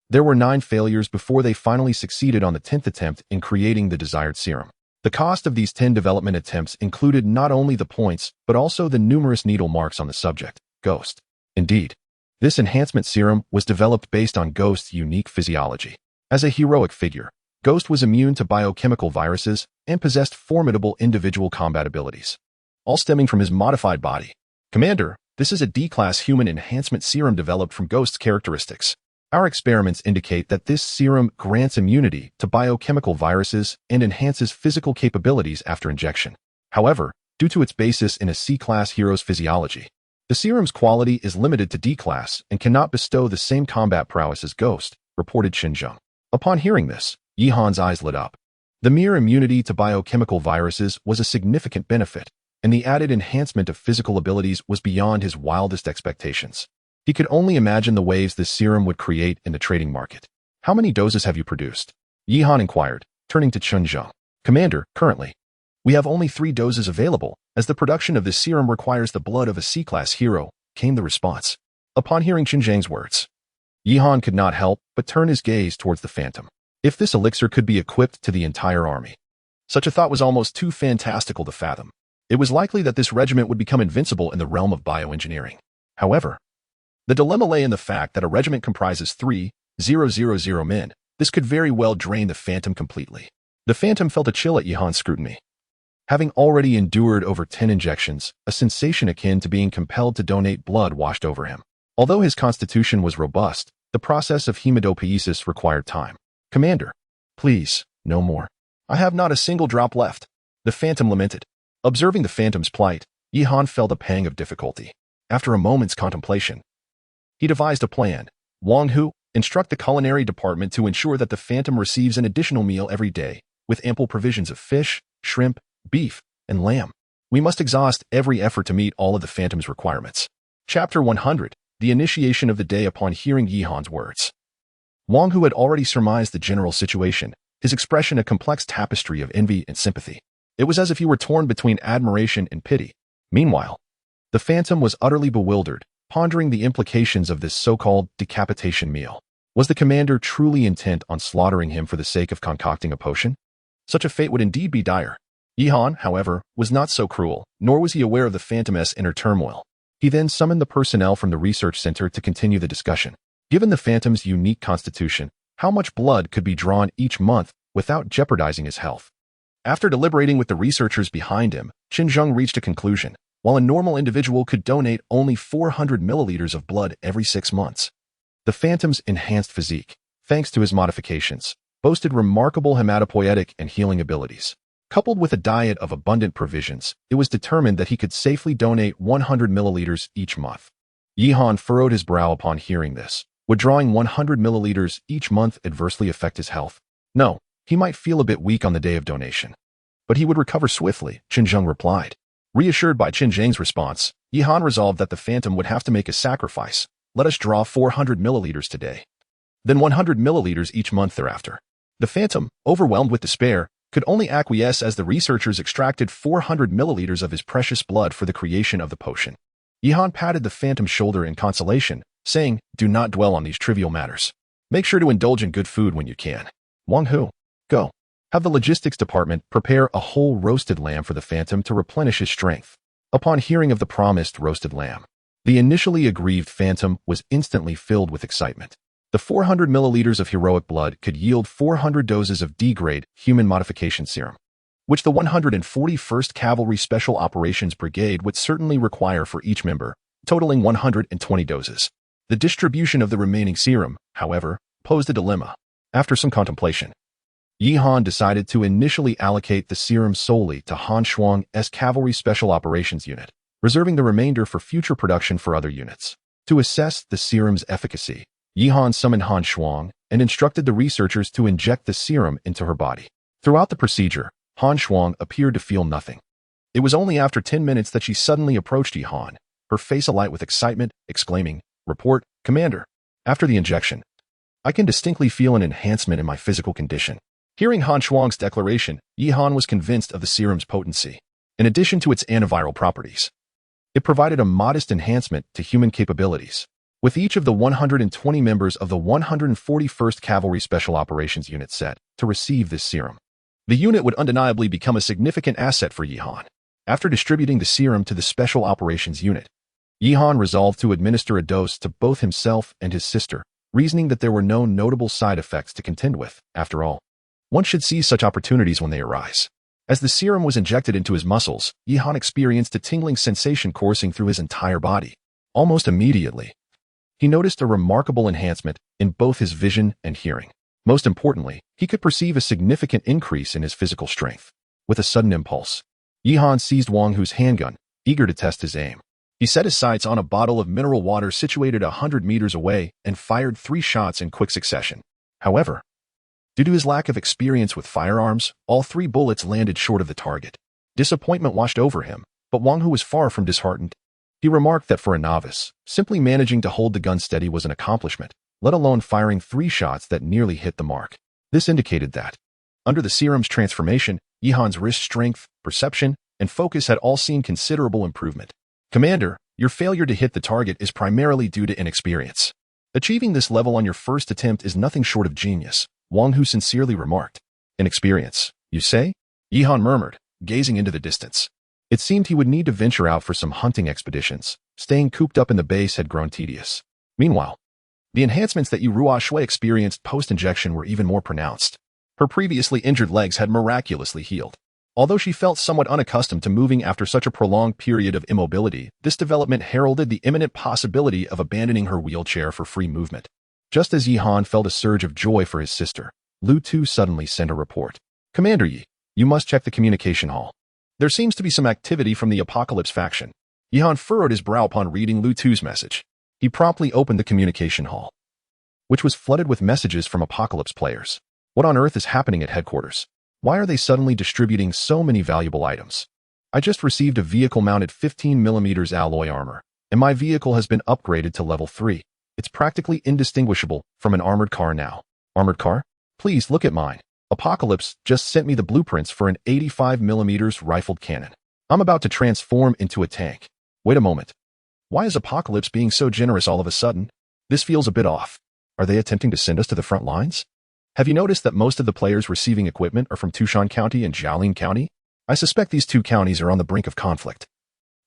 Speaker 1: there were 9 failures before they finally succeeded on the 10th attempt in creating the desired serum. The cost of these 10 development attempts included not only the points, but also the numerous needle marks on the subject, Ghost. Indeed, this enhancement serum was developed based on Ghost's unique physiology. As a heroic figure, Ghost was immune to biochemical viruses and possessed formidable individual combat abilities, all stemming from his modified body. Commander, this is a D-class human enhancement serum developed from Ghost's characteristics. Our experiments indicate that this serum grants immunity to biochemical viruses and enhances physical capabilities after injection. However, due to its basis in a C-class hero's physiology, the serum's quality is limited to D-class and cannot bestow the same combat prowess as Ghost, reported Xinzheng. Upon hearing this, Yihan's eyes lit up. The mere immunity to biochemical viruses was a significant benefit, and the added enhancement of physical abilities was beyond his wildest expectations. He could only imagine the waves this serum would create in the trading market. How many doses have you produced? Yihan inquired, turning to Chen Zheng. Commander, currently, we have only 3 doses available, as the production of this serum requires the blood of a C-class hero, came the response. Upon hearing Chen Zheng's words, Yihan could not help but turn his gaze towards the Phantom. If this elixir could be equipped to the entire army, such a thought was almost too fantastical to fathom. It was likely that this regiment would become invincible in the realm of bioengineering. However, the dilemma lay in the fact that a regiment comprises 3,000 men. This could very well drain the Phantom completely. The Phantom felt a chill at Yihan's scrutiny. Having already endured over 10 injections, a sensation akin to being compelled to donate blood washed over him. Although his constitution was robust, the process of hematopoiesis required time. Commander, please, no more. I have not a single drop left. The Phantom lamented. Observing the Phantom's plight, Yihan felt a pang of difficulty. After a moment's contemplation, he devised a plan. Wang Hu, instruct the culinary department to ensure that the Phantom receives an additional meal every day, with ample provisions of fish, shrimp, beef, and lamb. We must exhaust every effort to meet all of the Phantom's requirements. Chapter 100, The Initiation of the Day. Upon hearing Yihan's words, Wang Hu had already surmised the general situation, his expression a complex tapestry of envy and sympathy. It was as if he were torn between admiration and pity. Meanwhile, the Phantom was utterly bewildered, pondering the implications of this so-called decapitation meal. Was the commander truly intent on slaughtering him for the sake of concocting a potion? Such a fate would indeed be dire. Yihan, however, was not so cruel, nor was he aware of the Phantom's inner turmoil. He then summoned the personnel from the research center to continue the discussion. Given the Phantom's unique constitution, how much blood could be drawn each month without jeopardizing his health? After deliberating with the researchers behind him, Qin reached a conclusion. While a normal individual could donate only 400 milliliters of blood every 6 months, the Phantom's enhanced physique, thanks to his modifications, boasted remarkable hematopoietic and healing abilities. Coupled with a diet of abundant provisions, it was determined that he could safely donate 100 milliliters each month. Yihan furrowed his brow upon hearing this. Would drawing 100 milliliters each month adversely affect his health? No, he might feel a bit weak on the day of donation, but he would recover swiftly, Qin replied. Reassured by Qin response, Yihan resolved that the Phantom would have to make a sacrifice. Let us draw 400 milliliters today, then 100 milliliters each month thereafter. The Phantom, overwhelmed with despair, could only acquiesce as the researchers extracted 400 milliliters of his precious blood for the creation of the potion. Yihan patted the Phantom's shoulder in consolation, saying, "Do not dwell on these trivial matters. Make sure to indulge in good food when you can. Wang Hu, go. Have the logistics department prepare a whole roasted lamb for the Phantom to replenish his strength." Upon hearing of the promised roasted lamb, the initially aggrieved Phantom was instantly filled with excitement. The 400 milliliters of heroic blood could yield 400 doses of D-grade human modification serum, which the 141st Cavalry Special Operations Brigade would certainly require for each member, totaling 120 doses. The distribution of the remaining serum, however, posed a dilemma. After some contemplation, Yihan decided to initially allocate the serum solely to Han Shuang's Cavalry Special Operations Unit, reserving the remainder for future production for other units. To assess the serum's efficacy, Yihan summoned Han Shuang and instructed the researchers to inject the serum into her body. Throughout the procedure, Han Shuang appeared to feel nothing. It was only after 10 minutes that she suddenly approached Yihan, her face alight with excitement, exclaiming, "Report, Commander. After the injection, I can distinctly feel an enhancement in my physical condition." Hearing Han Shuang's declaration, Yihan was convinced of the serum's potency. In addition to its antiviral properties, it provided a modest enhancement to human capabilities. With each of the 120 members of the 141st Cavalry Special Operations Unit set to receive this serum, the unit would undeniably become a significant asset for Yihan. After distributing the serum to the Special Operations Unit, Yihan resolved to administer a dose to both himself and his sister, reasoning that there were no notable side effects to contend with. After all, one should seize such opportunities when they arise. As the serum was injected into his muscles, Yihan experienced a tingling sensation coursing through his entire body. Almost immediately, he noticed a remarkable enhancement in both his vision and hearing. Most importantly, he could perceive a significant increase in his physical strength. With a sudden impulse, Yihan seized Wang Hu's handgun, eager to test his aim. He set his sights on a bottle of mineral water situated 100 meters away and fired 3 shots in quick succession. However, due to his lack of experience with firearms, all 3 bullets landed short of the target. Disappointment washed over him, but Wang Hu was far from disheartened. He remarked that for a novice, simply managing to hold the gun steady was an accomplishment, let alone firing 3 shots that nearly hit the mark. This indicated that, under the serum's transformation, Yihan's wrist strength, perception, and focus had all seen considerable improvement. "Commander, your failure to hit the target is primarily due to inexperience. Achieving this level on your first attempt is nothing short of genius," Wang Hu sincerely remarked. "Inexperience, you say?" Yihan murmured, gazing into the distance. It seemed he would need to venture out for some hunting expeditions. Staying cooped up in the base had grown tedious. Meanwhile, the enhancements that Yu Ruoshui experienced post-injection were even more pronounced. Her previously injured legs had miraculously healed. Although she felt somewhat unaccustomed to moving after such a prolonged period of immobility, this development heralded the imminent possibility of abandoning her wheelchair for free movement. Just as Yihan felt a surge of joy for his sister, Lu Tu suddenly sent a report. "Commander Yi, you must check the communication hall. There seems to be some activity from the Apocalypse faction." Yihan furrowed his brow upon reading Lu Tu's message. He promptly opened the communication hall, which was flooded with messages from Apocalypse players. What on earth is happening at headquarters? Why are they suddenly distributing so many valuable items? I just received a vehicle-mounted 15mm alloy armor, and my vehicle has been upgraded to level 3. It's practically indistinguishable from an armored car now. Armored car? Please look at mine. Apocalypse just sent me the blueprints for an 85mm rifled cannon. I'm about to transform into a tank. Wait a moment. Why is Apocalypse being so generous all of a sudden? This feels a bit off. Are they attempting to send us to the front lines? Have you noticed that most of the players receiving equipment are from Tushan County and Jiaolin County? I suspect these 2 counties are on the brink of conflict,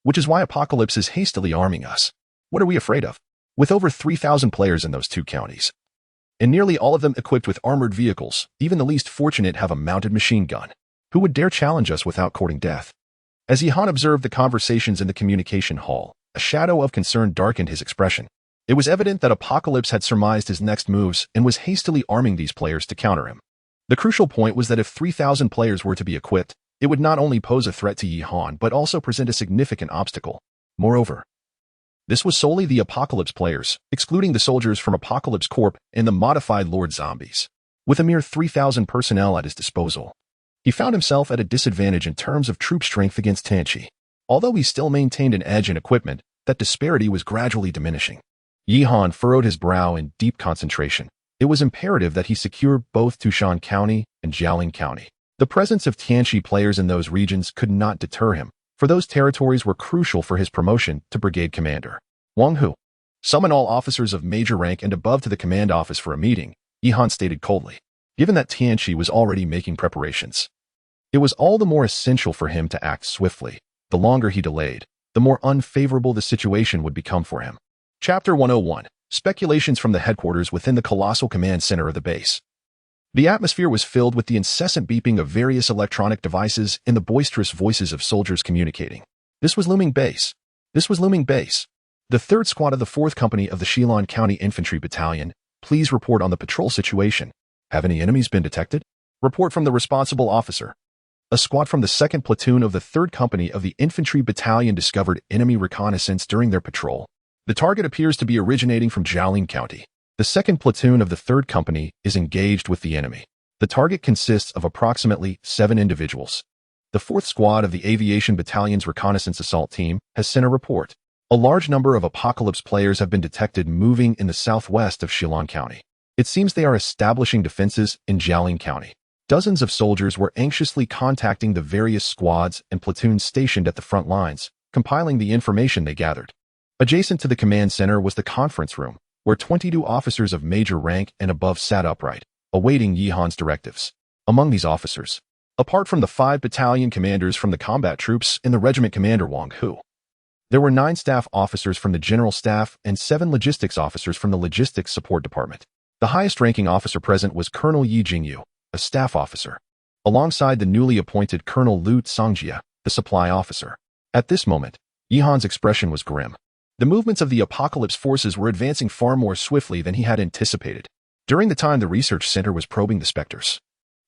Speaker 1: which is why Apocalypse is hastily arming us. What are we afraid of? With over 3,000 players in those 2 counties, and nearly all of them equipped with armored vehicles, even the least fortunate have a mounted machine gun. Who would dare challenge us without courting death? As Yihan observed the conversations in the communication hall, a shadow of concern darkened his expression. It was evident that Apocalypse had surmised his next moves and was hastily arming these players to counter him. The crucial point was that if 3,000 players were to be equipped, it would not only pose a threat to Yihan but also present a significant obstacle. Moreover, this was solely the Apocalypse players, excluding the soldiers from Apocalypse Corp and the modified Lord Zombies. With a mere 3,000 personnel at his disposal, he found himself at a disadvantage in terms of troop strength against Tanchi. Although he still maintained an edge in equipment, that disparity was gradually diminishing. Yihan furrowed his brow in deep concentration. It was imperative that he secure both Tushan County and Jialing County. The presence of Tianchi players in those regions could not deter him, for those territories were crucial for his promotion to brigade commander. Wang Hu. Summon all officers of major rank and above to the command office for a meeting, Yihan stated coldly. Given that Tianchi was already making preparations, it was all the more essential for him to act swiftly. The longer he delayed, the more unfavorable the situation would become for him. Chapter 101. Speculations from the headquarters within the colossal command center of the base. The atmosphere was filled with the incessant beeping of various electronic devices and the boisterous voices of soldiers communicating. This was looming base. This was looming base. The 3rd Squad of the 4th Company of the Shilin County Infantry Battalion, please report on the patrol situation. Have any enemies been detected? Report from the responsible officer. A squad from the 2nd Platoon of the 3rd Company of the Infantry Battalion discovered enemy reconnaissance during their patrol. The target appears to be originating from Jialing County. The 2nd Platoon of the 3rd Company is engaged with the enemy. The target consists of approximately 7 individuals. The 4th Squad of the Aviation Battalion's Reconnaissance Assault Team has sent a report. A large number of Apocalypse players have been detected moving in the southwest of Shilin County. It seems they are establishing defenses in Jialing County. Dozens of soldiers were anxiously contacting the various squads and platoons stationed at the front lines, compiling the information they gathered. Adjacent to the command center was the conference room, where 22 officers of major rank and above sat upright, awaiting Yihan's directives. Among these officers, apart from the 5 battalion commanders from the combat troops and the regiment commander Wang Hu, there were 9 staff officers from the general staff and 7 logistics officers from the logistics support department. The highest-ranking officer present was Colonel Yi Jingyu, a staff officer, alongside the newly appointed Colonel Liu Songjia, the supply officer. At this moment, Yihan's expression was grim. The movements of the Apocalypse forces were advancing far more swiftly than he had anticipated. During the time the research center was probing the specters,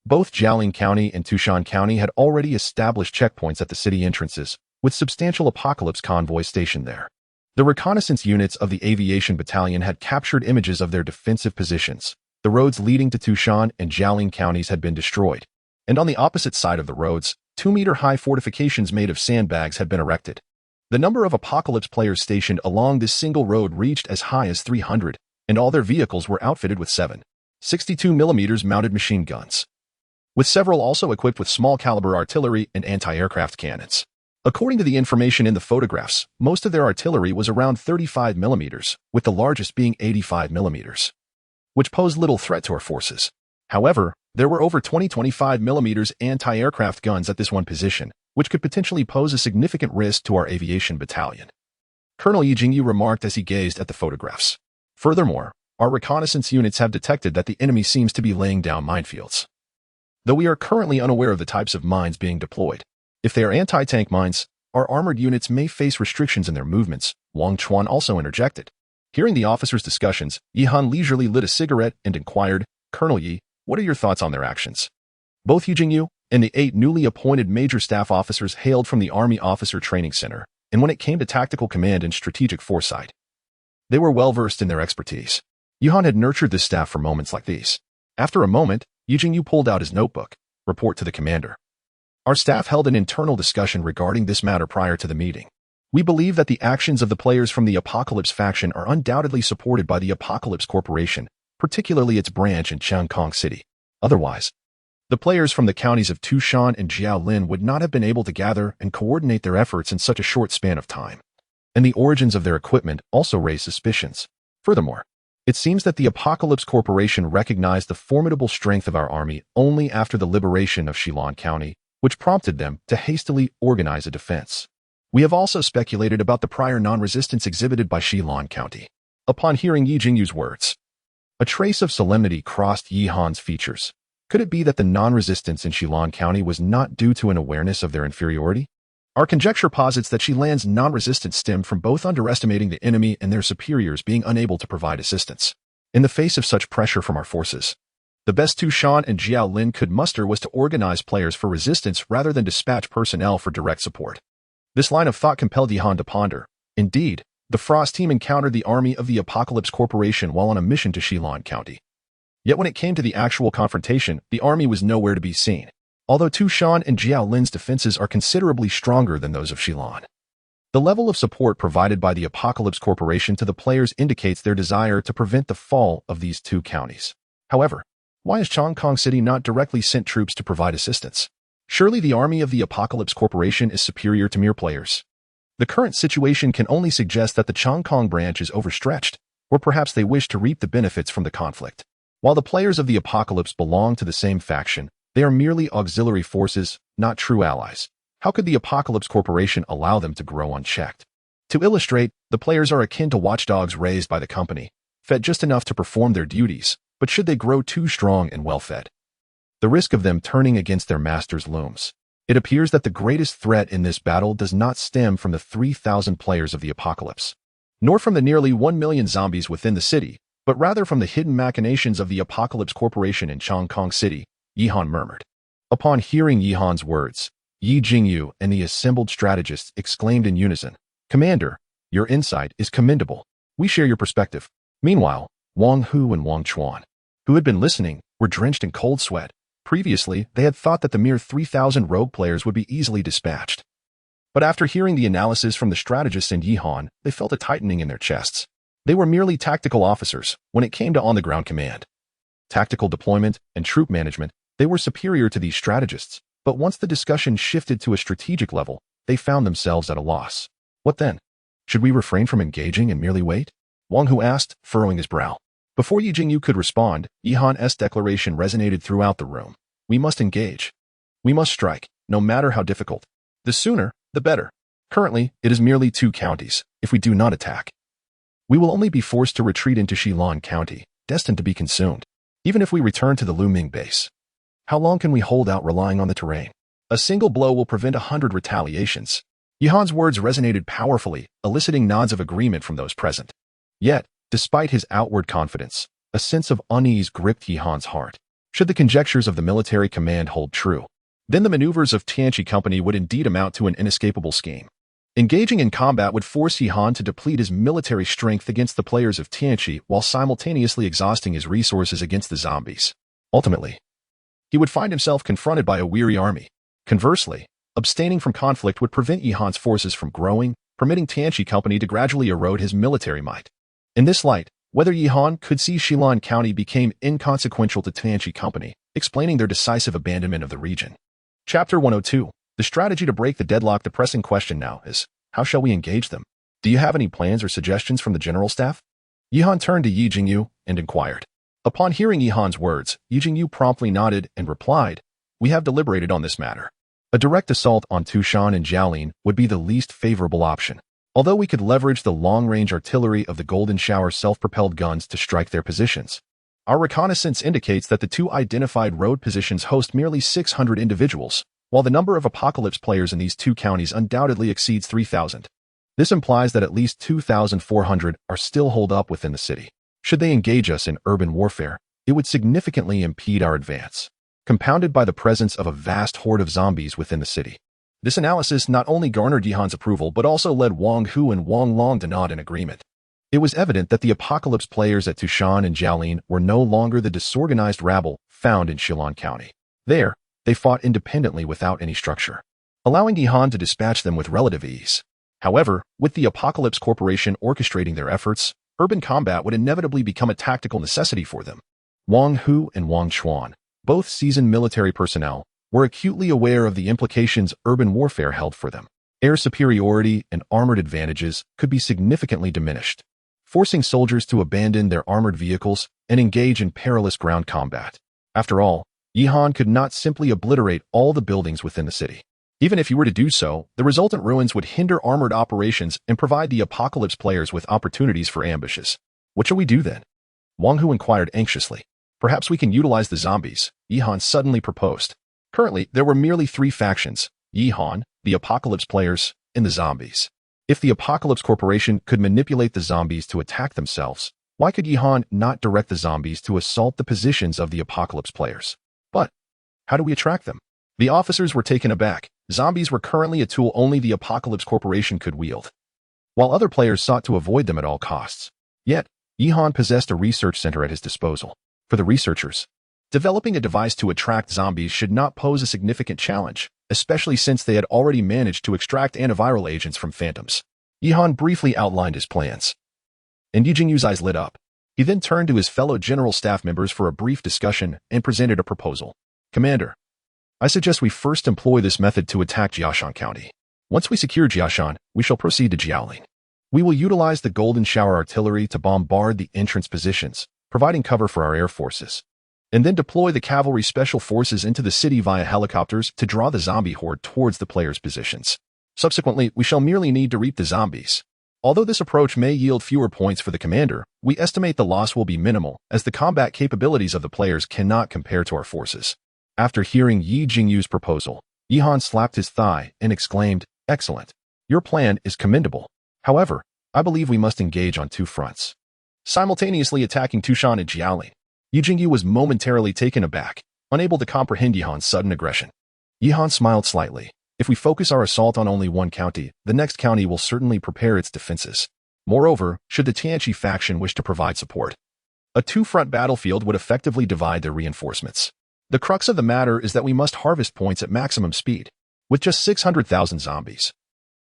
Speaker 1: both Jialing County and Tushan County had already established checkpoints at the city entrances, with substantial Apocalypse convoys stationed there. The reconnaissance units of the Aviation Battalion had captured images of their defensive positions. The roads leading to Tushan and Jialing counties had been destroyed, and on the opposite side of the roads, 2-meter-high fortifications made of sandbags had been erected. The number of Apocalypse players stationed along this single road reached as high as 300, and all their vehicles were outfitted with 7.62mm mounted machine guns, with several also equipped with small-caliber artillery and anti-aircraft cannons. According to the information in the photographs, most of their artillery was around 35mm, with the largest being 85mm, which posed little threat to our forces. However, there were over 25mm anti-aircraft guns at this one position, which could potentially pose a significant risk to our aviation battalion. Colonel Yi Jingyu remarked as he gazed at the photographs. Furthermore, our reconnaissance units have detected that the enemy seems to be laying down minefields. Though we are currently unaware of the types of mines being deployed, if they are anti-tank mines, our armored units may face restrictions in their movements, Wang Chuan also interjected. Hearing the officers' discussions, Yihan leisurely lit a cigarette and inquired, Colonel Yi, what are your thoughts on their actions? Both Yi Jingyu and the 8 newly appointed major staff officers hailed from the Army Officer Training Center, and when it came to tactical command and strategic foresight, they were well-versed in their expertise. Yihan had nurtured this staff for moments like these. After a moment, Yi Jingyu pulled out his notebook. Report to the commander. Our staff held an internal discussion regarding this matter prior to the meeting. We believe that the actions of the players from the Apocalypse faction are undoubtedly supported by the Apocalypse Corporation, particularly its branch in Changkong City. Otherwise, the players from the counties of Tushan and Jiaolin would not have been able to gather and coordinate their efforts in such a short span of time. And the origins of their equipment also raise suspicions. Furthermore, it seems that the Apocalypse Corporation recognized the formidable strength of our army only after the liberation of Shilin County, which prompted them to hastily organize a defense. We have also speculated about the prior non-resistance exhibited by Shilin County. Upon hearing Yi Jingyu's words, a trace of solemnity crossed Yihan's features. Could it be that the non-resistance in Shilan County was not due to an awareness of their inferiority? Our conjecture posits that Shilan's non-resistance stemmed from both underestimating the enemy and their superiors being unable to provide assistance. In the face of such pressure from our forces, the best Tushan and Jiao Lin could muster was to organize players for resistance rather than dispatch personnel for direct support. This line of thought compelled Yihan to ponder. Indeed, the Frost team encountered the army of the Apocalypse Corporation while on a mission to Shilan County. Yet when it came to the actual confrontation, the army was nowhere to be seen, although Tushan and Jiao Lin's defenses are considerably stronger than those of Shilan. The level of support provided by the Apocalypse Corporation to the players indicates their desire to prevent the fall of these two counties. However, why has Chongqing City not directly sent troops to provide assistance? Surely the army of the Apocalypse Corporation is superior to mere players. The current situation can only suggest that the Chongqing branch is overstretched, or perhaps they wish to reap the benefits from the conflict. While the players of the Apocalypse belong to the same faction, they are merely auxiliary forces, not true allies. How could the Apocalypse Corporation allow them to grow unchecked? To illustrate, the players are akin to watchdogs raised by the company, fed just enough to perform their duties, but should they grow too strong and well-fed, the risk of them turning against their masters looms. It appears that the greatest threat in this battle does not stem from the 3,000 players of the Apocalypse, nor from the nearly 1 million zombies within the city, but rather from the hidden machinations of the Apocalypse Corporation in Chongqing City, Yihan murmured. Upon hearing Yihan's words, Yi Jingyu and the assembled strategists exclaimed in unison, "Commander, your insight is commendable. We share your perspective." Meanwhile, Wang Hu and Wang Chuan, who had been listening, were drenched in cold sweat. Previously, they had thought that the mere 3,000 rogue players would be easily dispatched. But after hearing the analysis from the strategists and Yihan, they felt a tightening in their chests. They were merely tactical officers when it came to on-the-ground command. Tactical deployment and troop management, they were superior to these strategists. But once the discussion shifted to a strategic level, they found themselves at a loss. What then? Should we refrain from engaging and merely wait? Wang Hu asked, furrowing his brow. Before Yi Jingyu could respond, Yihan's declaration resonated throughout the room. We must engage. We must strike, no matter how difficult. The sooner, the better. Currently, it is merely 2 counties. If we do not attack, we will only be forced to retreat into Shilan County, destined to be consumed. Even if we return to the Luming base, how long can we hold out relying on the terrain? A single blow will prevent 100 retaliations. Yihan's words resonated powerfully, eliciting nods of agreement from those present. Yet, despite his outward confidence, a sense of unease gripped Yihan's heart. Should the conjectures of the military command hold true, then the maneuvers of Tianqi Company would indeed amount to an inescapable scheme. Engaging in combat would force Yihan to deplete his military strength against the players of Tianqi while simultaneously exhausting his resources against the zombies. Ultimately, he would find himself confronted by a weary army. Conversely, abstaining from conflict would prevent Yihan's forces from growing, permitting Tianqi Company to gradually erode his military might. In this light, whether Yihan could see Shilan County became inconsequential to Tianqi Company, explaining their decisive abandonment of the region. Chapter 102. The strategy to break the deadlock. The pressing question now is, how shall we engage them? Do you have any plans or suggestions from the general staff? Yihan turned to Yi Jingyu and inquired. Upon hearing Yihan's words, Yi Jingyu promptly nodded and replied, "We have deliberated on this matter. A direct assault on Tushan and Jiaolin would be the least favorable option, although we could leverage the long-range artillery of the Golden Shower self-propelled guns to strike their positions. Our reconnaissance indicates that the 2 identified road positions host merely 600 individuals, while the number of Apocalypse players in these 2 counties undoubtedly exceeds 3,000. This implies that at least 2,400 are still holed up within the city. Should they engage us in urban warfare, it would significantly impede our advance, compounded by the presence of a vast horde of zombies within the city." This analysis not only garnered Yihan's approval but also led Wang Hu and Wang Long to nod in agreement. It was evident that the Apocalypse players at Tushan and Jiaolin were no longer the disorganized rabble found in Shilan County. There, they fought independently without any structure, allowing Yihan to dispatch them with relative ease. However, with the Apocalypse Corporation orchestrating their efforts, urban combat would inevitably become a tactical necessity for them. Wang Hu and Wang Chuan, both seasoned military personnel, were acutely aware of the implications urban warfare held for them. Air superiority and armored advantages could be significantly diminished, forcing soldiers to abandon their armored vehicles and engage in perilous ground combat. After all, Yihan could not simply obliterate all the buildings within the city. Even if he were to do so, the resultant ruins would hinder armored operations and provide the Apocalypse players with opportunities for ambushes. What shall we do then? Wang Hu inquired anxiously. Perhaps we can utilize the zombies, Yihan suddenly proposed. Currently, there were merely 3 factions: Yihan, the Apocalypse players, and the zombies. If the Apocalypse Corporation could manipulate the zombies to attack themselves, why could Yihan not direct the zombies to assault the positions of the Apocalypse players? But how do we attract them? The officers were taken aback. Zombies were currently a tool only the Apocalypse Corporation could wield, while other players sought to avoid them at all costs. Yet, Yihan possessed a research center at his disposal. For the researchers, developing a device to attract zombies should not pose a significant challenge, especially since they had already managed to extract antiviral agents from phantoms. Yihan briefly outlined his plans, and Yu Jingyu's eyes lit up. He then turned to his fellow general staff members for a brief discussion and presented a proposal. Commander, I suggest we first employ this method to attack Jiashan County. Once we secure Jiashan, we shall proceed to Jiaoling. We will utilize the Golden Shower artillery to bombard the entrance positions, providing cover for our air forces, and then deploy the cavalry special forces into the city via helicopters to draw the zombie horde towards the players' positions. Subsequently, we shall merely need to reap the zombies. Although this approach may yield fewer points for the commander, we estimate the loss will be minimal, as the combat capabilities of the players cannot compare to our forces. After hearing Yi Jingyu's proposal, Yihan slapped his thigh and exclaimed, "Excellent. Your plan is commendable. However, I believe we must engage on 2 fronts, simultaneously attacking Tushan and Jiaoling." Yu Jingyu was momentarily taken aback, unable to comprehend Yihan's sudden aggression. Yihan smiled slightly. If we focus our assault on only one county, the next county will certainly prepare its defenses. Moreover, should the Tianqi faction wish to provide support, a 2-front battlefield would effectively divide their reinforcements. The crux of the matter is that we must harvest points at maximum speed. With just 600,000 zombies,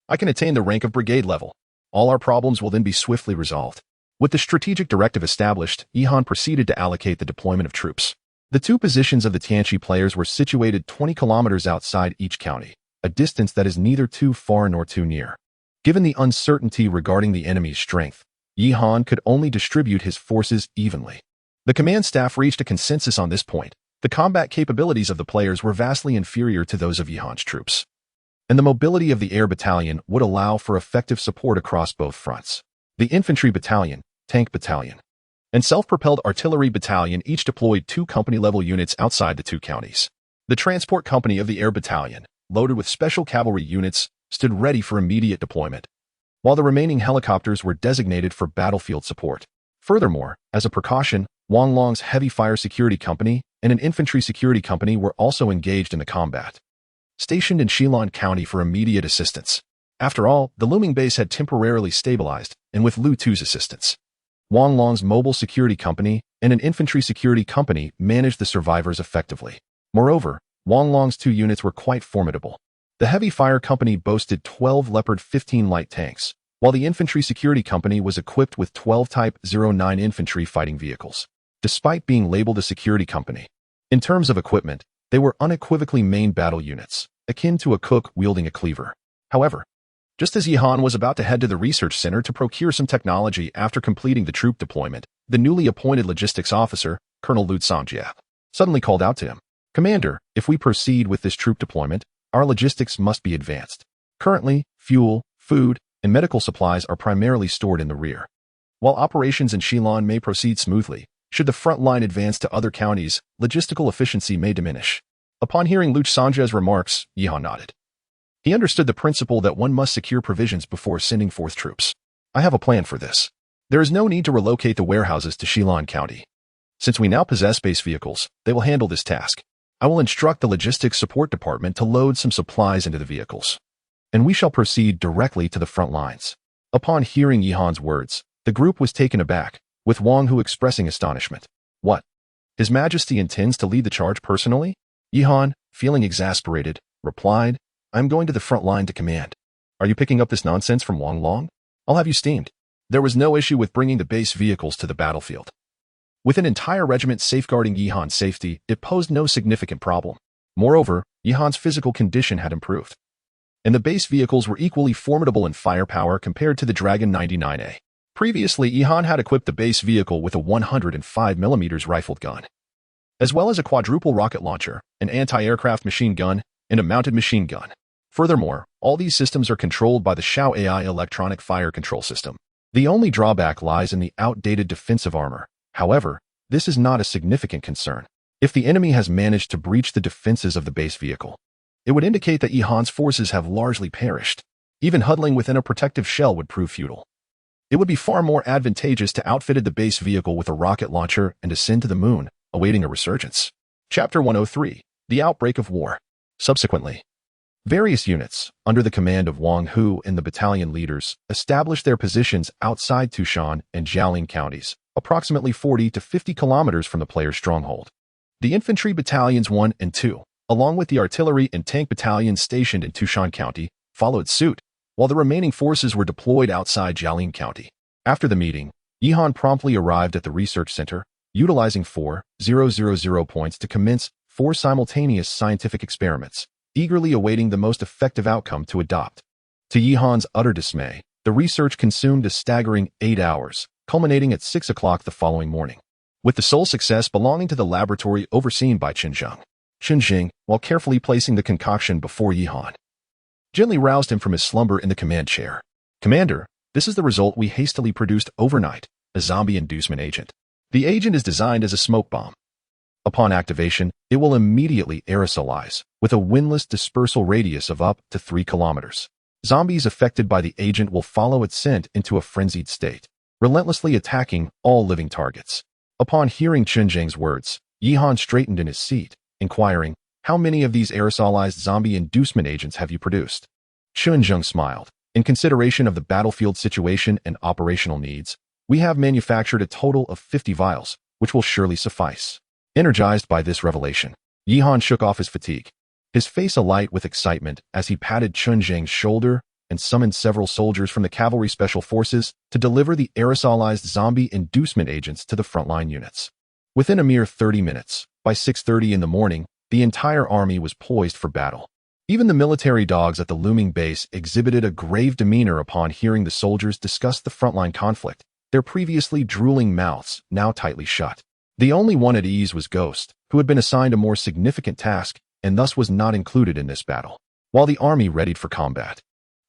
Speaker 1: I can attain the rank of brigade level. All our problems will then be swiftly resolved. With the strategic directive established, Yihan proceeded to allocate the deployment of troops. The 2 positions of the Tianqi players were situated 20 kilometers outside each county, a distance that is neither too far nor too near. Given the uncertainty regarding the enemy's strength, Yihan could only distribute his forces evenly. The command staff reached a consensus on this point. The combat capabilities of the players were vastly inferior to those of Yihan's troops, and the mobility of the air battalion would allow for effective support across both fronts. The infantry battalion, tank battalion, and self-propelled artillery battalion each deployed 2 company-level units outside the 2 counties. The transport company of the air battalion, loaded with special cavalry units, stood ready for immediate deployment, while the remaining helicopters were designated for battlefield support. Furthermore, as a precaution, Wang Long's heavy fire security company and an infantry security company were also engaged in the combat, stationed in Shilan County for immediate assistance. After all, the looming base had temporarily stabilized, and with Lu Tu's assistance, Wang Long's mobile security company and an infantry security company managed the survivors effectively. Moreover, Wang Long's 2 units were quite formidable. The heavy fire company boasted 12 Leopard 15 light tanks, while the infantry security company was equipped with 12 Type 09 infantry fighting vehicles. Despite being labeled a security company, in terms of equipment, they were unequivocally main battle units, akin to a cook wielding a cleaver. However, just as Yihan was about to head to the research center to procure some technology after completing the troop deployment, the newly appointed logistics officer, Colonel Lu Sangjia, suddenly called out to him, "Commander, if we proceed with this troop deployment, our logistics must be advanced. Currently, fuel, food, and medical supplies are primarily stored in the rear. While operations in Shilan may proceed smoothly, should the front line advance to other counties, logistical efficiency may diminish." Upon hearing Lu Sanjia's remarks, Yihan nodded. He understood the principle that one must secure provisions before sending forth troops. "I have a plan for this. There is no need to relocate the warehouses to Shilan County. Since we now possess base vehicles, they will handle this task. I will instruct the logistics support department to load some supplies into the vehicles, and we shall proceed directly to the front lines." Upon hearing Yihan's words, the group was taken aback, with Wang Hu expressing astonishment. "What? His Majesty intends to lead the charge personally?" Yihan, feeling exasperated, replied, "I'm going to the front line to command. Are you picking up this nonsense from Wang Long? I'll have you steamed." There was no issue with bringing the base vehicles to the battlefield. With an entire regiment safeguarding Yihan's safety, it posed no significant problem. Moreover, Yihan's physical condition had improved, and the base vehicles were equally formidable in firepower compared to the Dragon 99A. Previously, Yihan had equipped the base vehicle with a 105mm rifled gun, as well as a quadruple rocket launcher, an anti-aircraft machine gun, and a mounted machine gun. Furthermore, all these systems are controlled by the Xiao AI electronic fire control system. The only drawback lies in the outdated defensive armor. However, this is not a significant concern. If the enemy has managed to breach the defenses of the base vehicle, it would indicate that Yihan's forces have largely perished. Even huddling within a protective shell would prove futile. It would be far more advantageous to outfit the base vehicle with a rocket launcher and ascend to the moon, awaiting a resurgence. Chapter 103. The Outbreak of War. Subsequently, various units, under the command of Wang Hu and the battalion leaders, established their positions outside Tushan and Jialing counties, approximately 40 to 50 kilometers from the player's stronghold. The infantry battalions 1 and 2, along with the artillery and tank battalions stationed in Tushan County, followed suit, while the remaining forces were deployed outside Jialing County. After the meeting, Yihan promptly arrived at the research center, utilizing 4,000 points to commence 4 simultaneous scientific experiments, eagerly awaiting the most effective outcome to adopt. To Yihan's utter dismay, the research consumed a staggering 8 hours, culminating at 6 o'clock the following morning, with the sole success belonging to the laboratory overseen by Qinzheng. Qinzheng, while carefully placing the concoction before Yihan, gently roused him from his slumber in the command chair. "Commander, this is the result we hastily produced overnight, a zombie inducement agent. The agent is designed as a smoke bomb. Upon activation, it will immediately aerosolize, with a windless dispersal radius of up to 3 kilometers. Zombies affected by the agent will follow its scent into a frenzied state, relentlessly attacking all living targets." Upon hearing Qinzheng's words, Yihan straightened in his seat, inquiring, "How many of these aerosolized zombie inducement agents have you produced?" Qinzheng smiled. "In consideration of the battlefield situation and operational needs, we have manufactured a total of 50 vials, which will surely suffice." Energized by this revelation, Yihan shook off his fatigue, his face alight with excitement as he patted Qinzheng's shoulder and summoned several soldiers from the cavalry special forces to deliver the aerosolized zombie inducement agents to the frontline units. Within a mere 30 minutes, by 6:30 in the morning, the entire army was poised for battle. Even the military dogs at the looming base exhibited a grave demeanor upon hearing the soldiers discuss the frontline conflict, their previously drooling mouths now tightly shut. The only one at ease was Ghost, who had been assigned a more significant task and thus was not included in this battle. While the army readied for combat,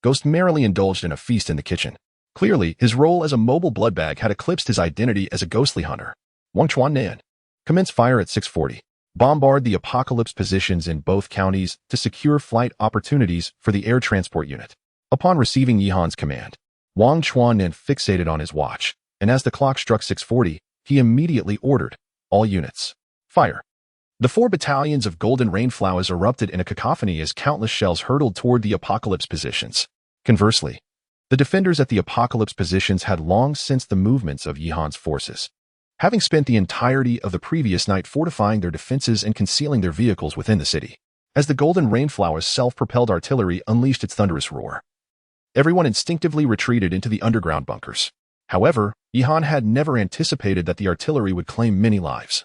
Speaker 1: Ghost merrily indulged in a feast in the kitchen. Clearly, his role as a mobile bloodbag had eclipsed his identity as a ghostly hunter. Wang Chuan commence fire at 6:40. Bombard the apocalypse positions in both counties to secure flight opportunities for the air transport unit. Upon receiving Yihan's command, Wang Chuan fixated on his watch, and as the clock struck 6:40, he immediately ordered, "All units, fire." The 4 battalions of golden rainflowers erupted in a cacophony as countless shells hurtled toward the apocalypse positions. Conversely, the defenders at the apocalypse positions had long sensed the movements of Yihan's forces, having spent the entirety of the previous night fortifying their defenses and concealing their vehicles within the city. As the golden rainflower's self-propelled artillery unleashed its thunderous roar, everyone instinctively retreated into the underground bunkers. However, Yihan had never anticipated that the artillery would claim many lives.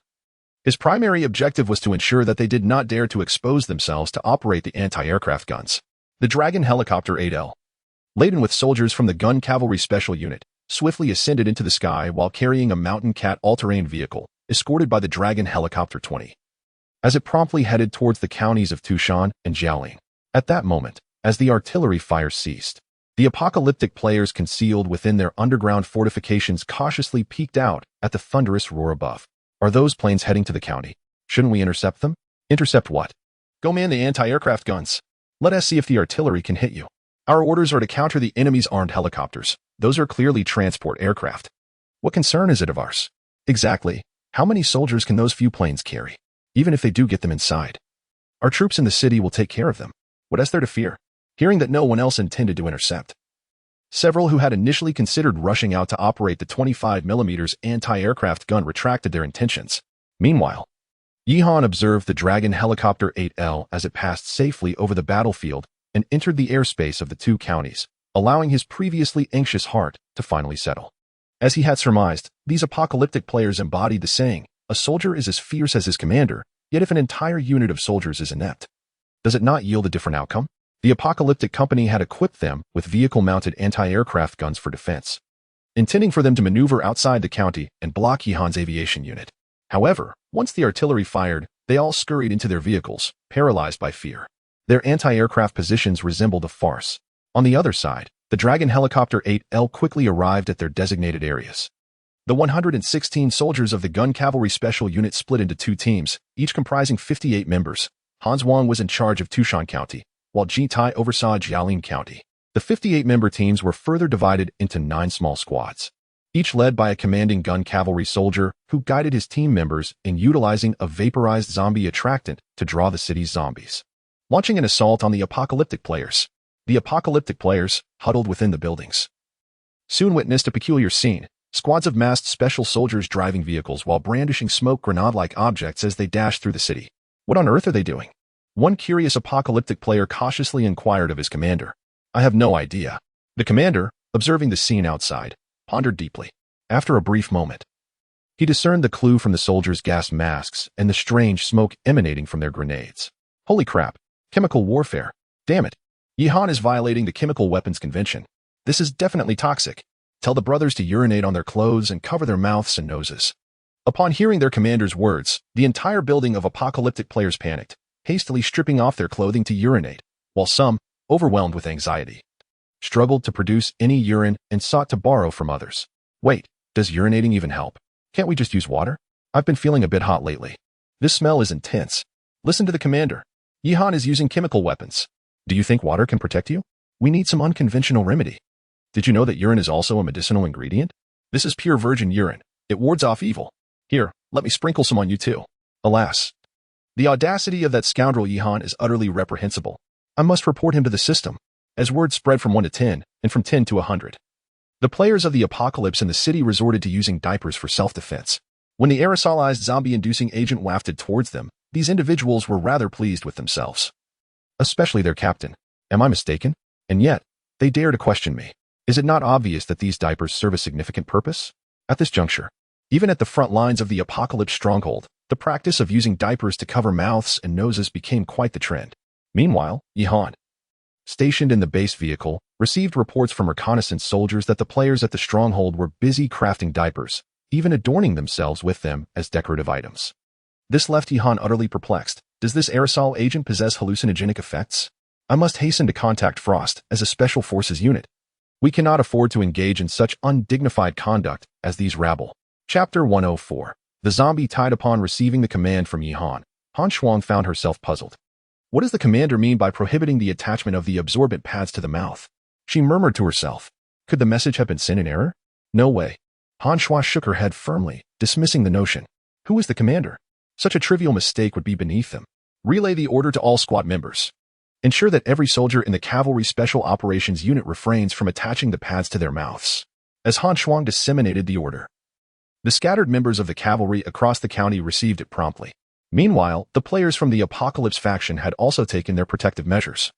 Speaker 1: His primary objective was to ensure that they did not dare to expose themselves to operate the anti-aircraft guns. The Dragon Helicopter 8L, laden with soldiers from the Gun Cavalry Special Unit, swiftly ascended into the sky while carrying a Mountain Cat all-terrain vehicle, escorted by the Dragon Helicopter 20. As it promptly headed towards the counties of Tushan and Jialing. At that moment, as the artillery fire ceased, the apocalyptic players concealed within their underground fortifications cautiously peeked out at the thunderous roar above. "Are those planes heading to the county? Shouldn't we intercept them?" "Intercept what?" "Go man the anti-aircraft guns. Let us see if the artillery can hit you. Our orders are to counter the enemy's armed helicopters. Those are clearly transport aircraft. What concern is it of ours?" "Exactly. How many soldiers can those few planes carry? Even if they do get them inside, our troops in the city will take care of them. What is there to fear?" Hearing that no one else intended to intercept, several who had initially considered rushing out to operate the 25mm anti-aircraft gun retracted their intentions. Meanwhile, Yihan observed the Dragon Helicopter 8L as it passed safely over the battlefield and entered the airspace of the 2 counties, allowing his previously anxious heart to finally settle. As he had surmised, these apocalyptic players embodied the saying, "A soldier is as fierce as his commander, yet if an entire unit of soldiers is inept, does it not yield a different outcome?" The apocalyptic company had equipped them with vehicle-mounted anti-aircraft guns for defense, intending for them to maneuver outside the county and block Yihan's aviation unit. However, once the artillery fired, they all scurried into their vehicles, paralyzed by fear. Their anti-aircraft positions resembled a farce. On the other side, the Dragon Helicopter 8L quickly arrived at their designated areas. The 116 soldiers of the Gun Cavalry Special Unit split into two teams, each comprising 58 members. Han Zhuang was in charge of Tushan County, while Ji Tai oversaw Jiaolin County. The 58-member teams were further divided into 9 small squads, each led by a commanding gun cavalry soldier who guided his team members in utilizing a vaporized zombie attractant to draw the city's zombies. Launching an assault on the apocalyptic players. The apocalyptic players, huddled within the buildings, soon witnessed a peculiar scene. Squads of masked special soldiers driving vehicles while brandishing smoke grenade-like objects as they dashed through the city. What on earth are they doing? One curious apocalyptic player cautiously inquired of his commander. I have no idea. The commander, observing the scene outside, pondered deeply. After a brief moment, he discerned the clue from the soldiers' gas masks and the strange smoke emanating from their grenades. Holy crap! Chemical warfare. Damn it! Yihan is violating the Chemical Weapons Convention. This is definitely toxic. Tell the brothers to urinate on their clothes and cover their mouths and noses. Upon hearing their commander's words, the entire building of apocalyptic players panicked, hastily stripping off their clothing to urinate, while some, overwhelmed with anxiety, struggled to produce any urine and sought to borrow from others. Wait, does urinating even help? Can't we just use water? I've been feeling a bit hot lately. This smell is intense. Listen to the commander. Yihan is using chemical weapons. Do you think water can protect you? We need some unconventional remedy. Did you know that urine is also a medicinal ingredient? This is pure virgin urine. It wards off evil. Here, let me sprinkle some on you too. Alas, the audacity of that scoundrel Yihan is utterly reprehensible. I must report him to the system. As word spread from 1 to 10, and from 10 to 100. The players of the apocalypse in the city resorted to using diapers for self-defense. When the aerosolized zombie-inducing agent wafted towards them, these individuals were rather pleased with themselves. Especially their captain. Am I mistaken? And yet, they dare to question me. Is it not obvious that these diapers serve a significant purpose? At this juncture, even at the front lines of the apocalypse stronghold, the practice of using diapers to cover mouths and noses became quite the trend. Meanwhile, Yihan, stationed in the base vehicle, received reports from reconnaissance soldiers that the players at the stronghold were busy crafting diapers, even adorning themselves with them as decorative items. This left Yihan utterly perplexed. Does this aerosol agent possess hallucinogenic effects? I must hasten to contact Frost as a special forces unit. We cannot afford to engage in such undignified conduct as these rabble. Chapter 104. The zombie tied upon receiving the command from Yihan. Han Shuang found herself puzzled. What does the commander mean by prohibiting the attachment of the absorbent pads to the mouth? She murmured to herself. Could the message have been sent in error? No way. Han Shuang shook her head firmly, dismissing the notion. Who is the commander? Such a trivial mistake would be beneath them. Relay the order to all squad members. Ensure that every soldier in the Cavalry Special Operations Unit refrains from attaching the pads to their mouths. As Han Shuang disseminated the order, the scattered members of the cavalry across the county received it promptly. Meanwhile, the players from the Apocalypse faction had also taken their protective measures,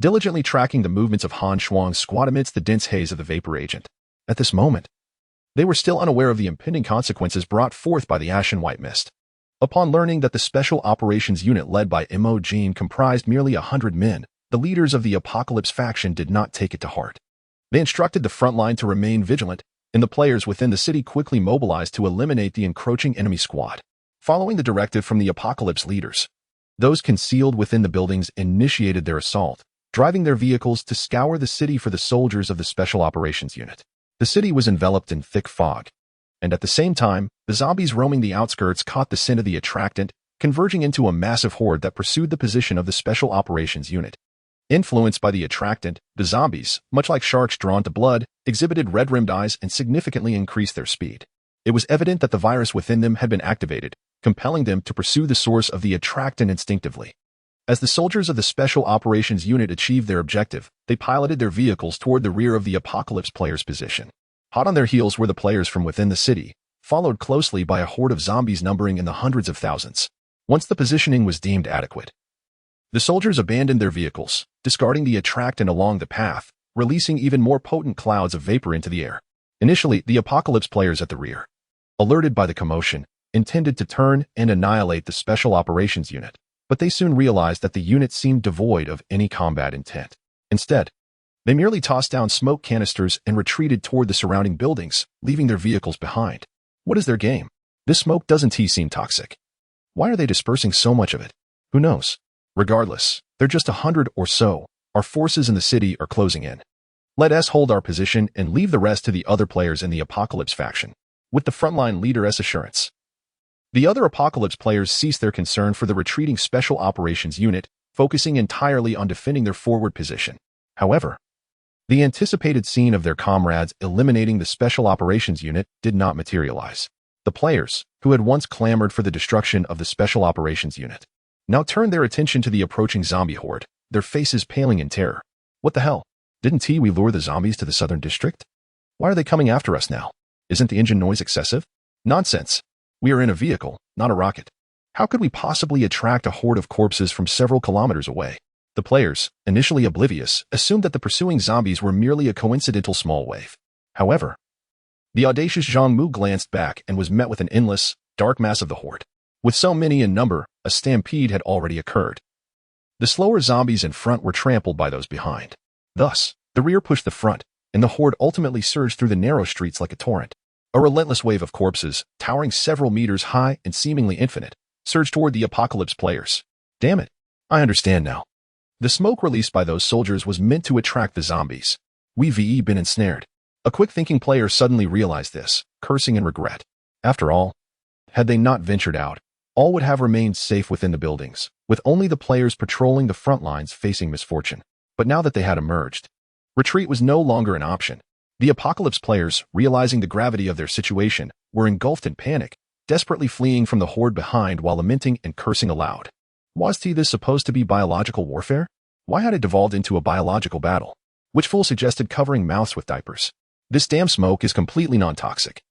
Speaker 1: diligently tracking the movements of Han Shuang's squad amidst the dense haze of the vapor agent. At this moment, they were still unaware of the impending consequences brought forth by the ashen white mist. Upon learning that the Special Operations Unit led by Mo Jin comprised merely 100 men, the leaders of the Apocalypse faction did not take it to heart. They instructed the front line to remain vigilant, and the players within the city quickly mobilized to eliminate the encroaching enemy squad. Following the directive from the Apocalypse leaders, those concealed within the buildings initiated their assault, driving their vehicles to scour the city for the soldiers of the Special Operations Unit. The city was enveloped in thick fog, and at the same time, the zombies roaming the outskirts caught the scent of the attractant, converging into a massive horde that pursued the position of the Special Operations Unit. Influenced by the attractant, the zombies, much like sharks drawn to blood, exhibited red-rimmed eyes and significantly increased their speed. It was evident that the virus within them had been activated, compelling them to pursue the source of the attractant instinctively. As the soldiers of the Special Operations Unit achieved their objective, they piloted their vehicles toward the rear of the Apocalypse players' position. Hot on their heels were the players from within the city, followed closely by a horde of zombies numbering in the hundreds of thousands. Once the positioning was deemed adequate, the soldiers abandoned their vehicles, discarding the attractant along the path, releasing even more potent clouds of vapor into the air. Initially, the Apocalypse players at the rear, alerted by the commotion, intended to turn and annihilate the Special Operations Unit, but they soon realized that the unit seemed devoid of any combat intent. Instead, they merely tossed down smoke canisters and retreated toward the surrounding buildings, leaving their vehicles behind. What is their game? This smoke doesn't seem toxic. Why are they dispersing so much of it? Who knows? Regardless, they're just 100 or so. Our forces in the city are closing in. Let us hold our position and leave the rest to the other players in the Apocalypse faction. with the frontline leader as assurance. The other Apocalypse players ceased their concern for the retreating Special Operations Unit, focusing entirely on defending their forward position. However, the anticipated scene of their comrades eliminating the Special Operations Unit did not materialize. The players, who had once clamored for the destruction of the Special Operations Unit, now turned their attention to the approaching zombie horde, their faces paling in terror. What the hell? Didn't we lure the zombies to the southern district? Why are they coming after us now? Isn't the engine noise excessive? Nonsense. We are in a vehicle, not a rocket. How could we possibly attract a horde of corpses from several kilometers away? The players, initially oblivious, assumed that the pursuing zombies were merely a coincidental small wave. However, the audacious Zhang Mu glanced back and was met with an endless, dark mass of the horde. With so many in number, a stampede had already occurred. The slower zombies in front were trampled by those behind. Thus, the rear pushed the front, and the horde ultimately surged through the narrow streets like a torrent. A relentless wave of corpses, towering several meters high and seemingly infinite, surged toward the Apocalypse players. Damn it, I understand now. The smoke released by those soldiers was meant to attract the zombies. We've been ensnared. A quick-thinking player suddenly realized this, cursing in regret. After all, had they not ventured out, all would have remained safe within the buildings, with only the players patrolling the front lines facing misfortune. But now that they had emerged, retreat was no longer an option. The Apocalypse players, realizing the gravity of their situation, were engulfed in panic, desperately fleeing from the horde behind while lamenting and cursing aloud. Was this supposed to be biological warfare? Why had it devolved into a biological battle? Which fool suggested covering mouths with diapers? This damn smoke is completely non-toxic.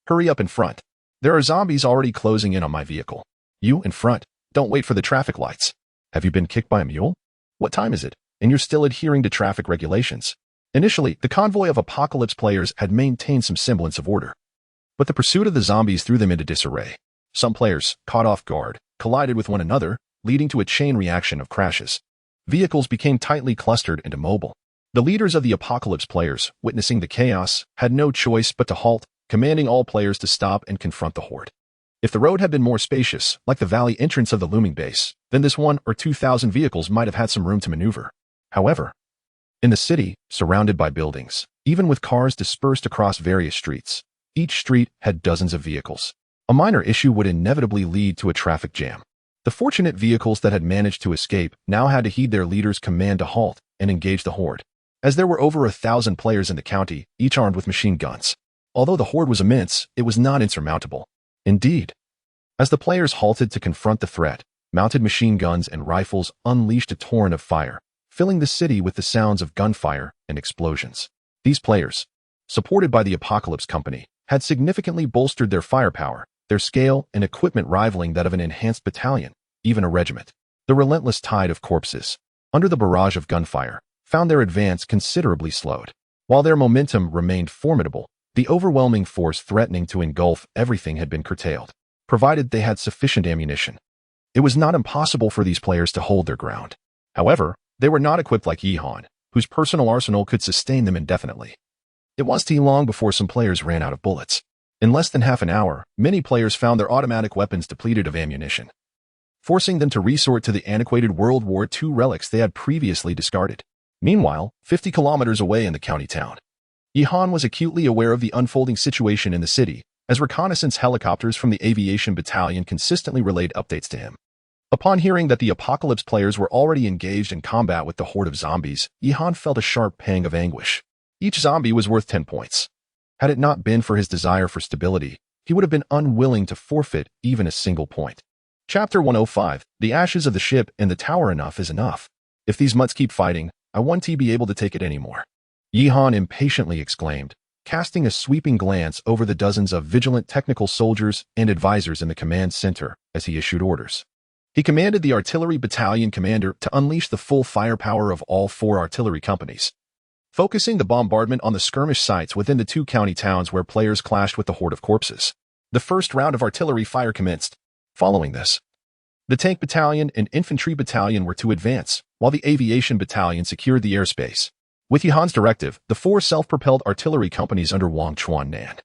Speaker 1: Hurry up in front. There are zombies already closing in on my vehicle. You, in front, don't wait for the traffic lights. Have you been kicked by a mule? What time is it? And you're still adhering to traffic regulations. Initially, the convoy of Apocalypse players had maintained some semblance of order. But the pursuit of the zombies threw them into disarray. Some players, caught off guard, collided with one another, leading to a chain reaction of crashes. Vehicles became tightly clustered and immobile. The leaders of the Apocalypse players, witnessing the chaos, had no choice but to halt, commanding all players to stop and confront the horde. If the road had been more spacious, like the valley entrance of the looming base, then this 1,000 or 2,000 vehicles might have had some room to maneuver. However, in the city, surrounded by buildings, even with cars dispersed across various streets, each street had dozens of vehicles. A minor issue would inevitably lead to a traffic jam. The fortunate vehicles that had managed to escape now had to heed their leader's command to halt and engage the horde. As there were over 1,000 players in the county, each armed with machine guns. Although the horde was immense, it was not insurmountable. Indeed, as the players halted to confront the threat, mounted machine guns and rifles unleashed a torrent of fire, filling the city with the sounds of gunfire and explosions. These players, supported by the Apocalypse Company, had significantly bolstered their firepower, their scale and equipment rivaling that of an enhanced battalion, even a regiment. The relentless tide of corpses, under the barrage of gunfire, found their advance considerably slowed. While their momentum remained formidable, the overwhelming force threatening to engulf everything had been curtailed, provided they had sufficient ammunition. It was not impossible for these players to hold their ground. However, they were not equipped like Yihan, whose personal arsenal could sustain them indefinitely. It was too long before some players ran out of bullets. In less than half an hour, many players found their automatic weapons depleted of ammunition, forcing them to resort to the antiquated World War II relics they had previously discarded. Meanwhile, 50 kilometers away in the county town, Yihan was acutely aware of the unfolding situation in the city, as reconnaissance helicopters from the aviation battalion consistently relayed updates to him. Upon hearing that the Apocalypse players were already engaged in combat with the horde of zombies, Yihan felt a sharp pang of anguish. Each zombie was worth 10 points. Had it not been for his desire for stability, he would have been unwilling to forfeit even a single point. Chapter 105, The Ashes of the Ship and the Tower. Enough is enough. If these mutts keep fighting, I won't be able to take it anymore. Yihan impatiently exclaimed, casting a sweeping glance over the dozens of vigilant technical soldiers and advisors in the command center as he issued orders. He commanded the artillery battalion commander to unleash the full firepower of all 4 artillery companies, focusing the bombardment on the skirmish sites within the 2 county towns where players clashed with the horde of corpses. The first round of artillery fire commenced. Following this, the tank battalion and infantry battalion were to advance, while the aviation battalion secured the airspace. With Yihan's directive, the 4 self-propelled artillery companies under Wang Chuan-nan,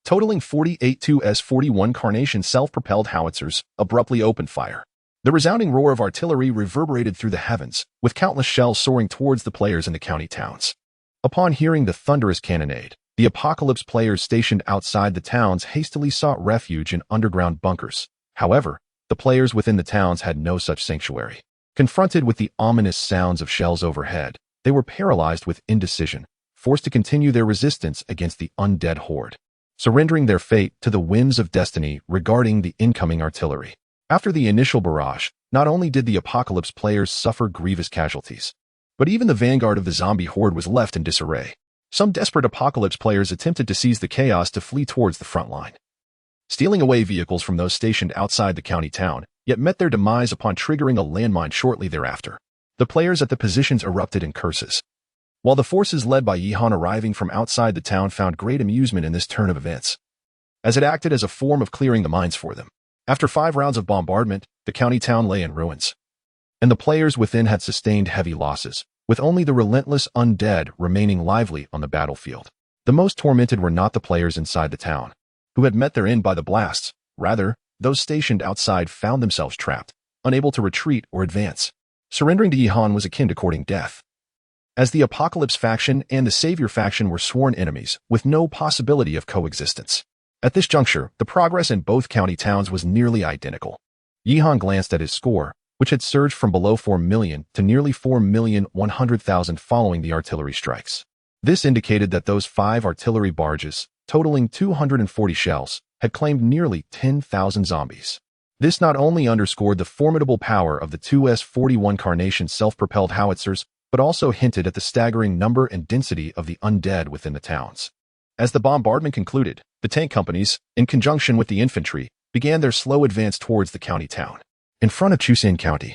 Speaker 1: totaling 48 2S-41 Carnation self-propelled howitzers, abruptly opened fire. The resounding roar of artillery reverberated through the heavens, with countless shells soaring towards the players in the county towns. Upon hearing the thunderous cannonade, The Apocalypse players stationed outside the towns hastily sought refuge in underground bunkers. However, the players within the towns had no such sanctuary. Confronted with the ominous sounds of shells overhead, they were paralyzed with indecision, forced to continue their resistance against the undead horde, surrendering their fate to the whims of destiny regarding the incoming artillery. After the initial barrage, not only did the Apocalypse players suffer grievous casualties, but even the vanguard of the zombie horde was left in disarray. Some desperate Apocalypse players attempted to seize the chaos to flee towards the front line, stealing away vehicles from those stationed outside the county town, yet met their demise upon triggering a landmine shortly thereafter. The players at the positions erupted in curses, while the forces led by Yihan arriving from outside the town found great amusement in this turn of events, as it acted as a form of clearing the mines for them. After 5 rounds of bombardment, the county town lay in ruins, and the players within had sustained heavy losses, with only the relentless undead remaining lively on the battlefield. The most tormented were not the players inside the town, who had met their end by the blasts. Rather, those stationed outside found themselves trapped, unable to retreat or advance. Surrendering to Yihan was akin to courting death, as the Apocalypse faction and the Savior faction were sworn enemies, with no possibility of coexistence. At this juncture, the progress in both county towns was nearly identical. Yihan glanced at his score, which had surged from below 4 million to nearly 4,100,000 following the artillery strikes. This indicated that those 5 artillery barges, totaling 240 shells, had claimed nearly 10,000 zombies. This not only underscored the formidable power of the 2S-41 Carnation self-propelled howitzers, but also hinted at the staggering number and density of the undead within the towns. As the bombardment concluded, the tank companies, in conjunction with the infantry, began their slow advance towards the county town. In front of Truce County,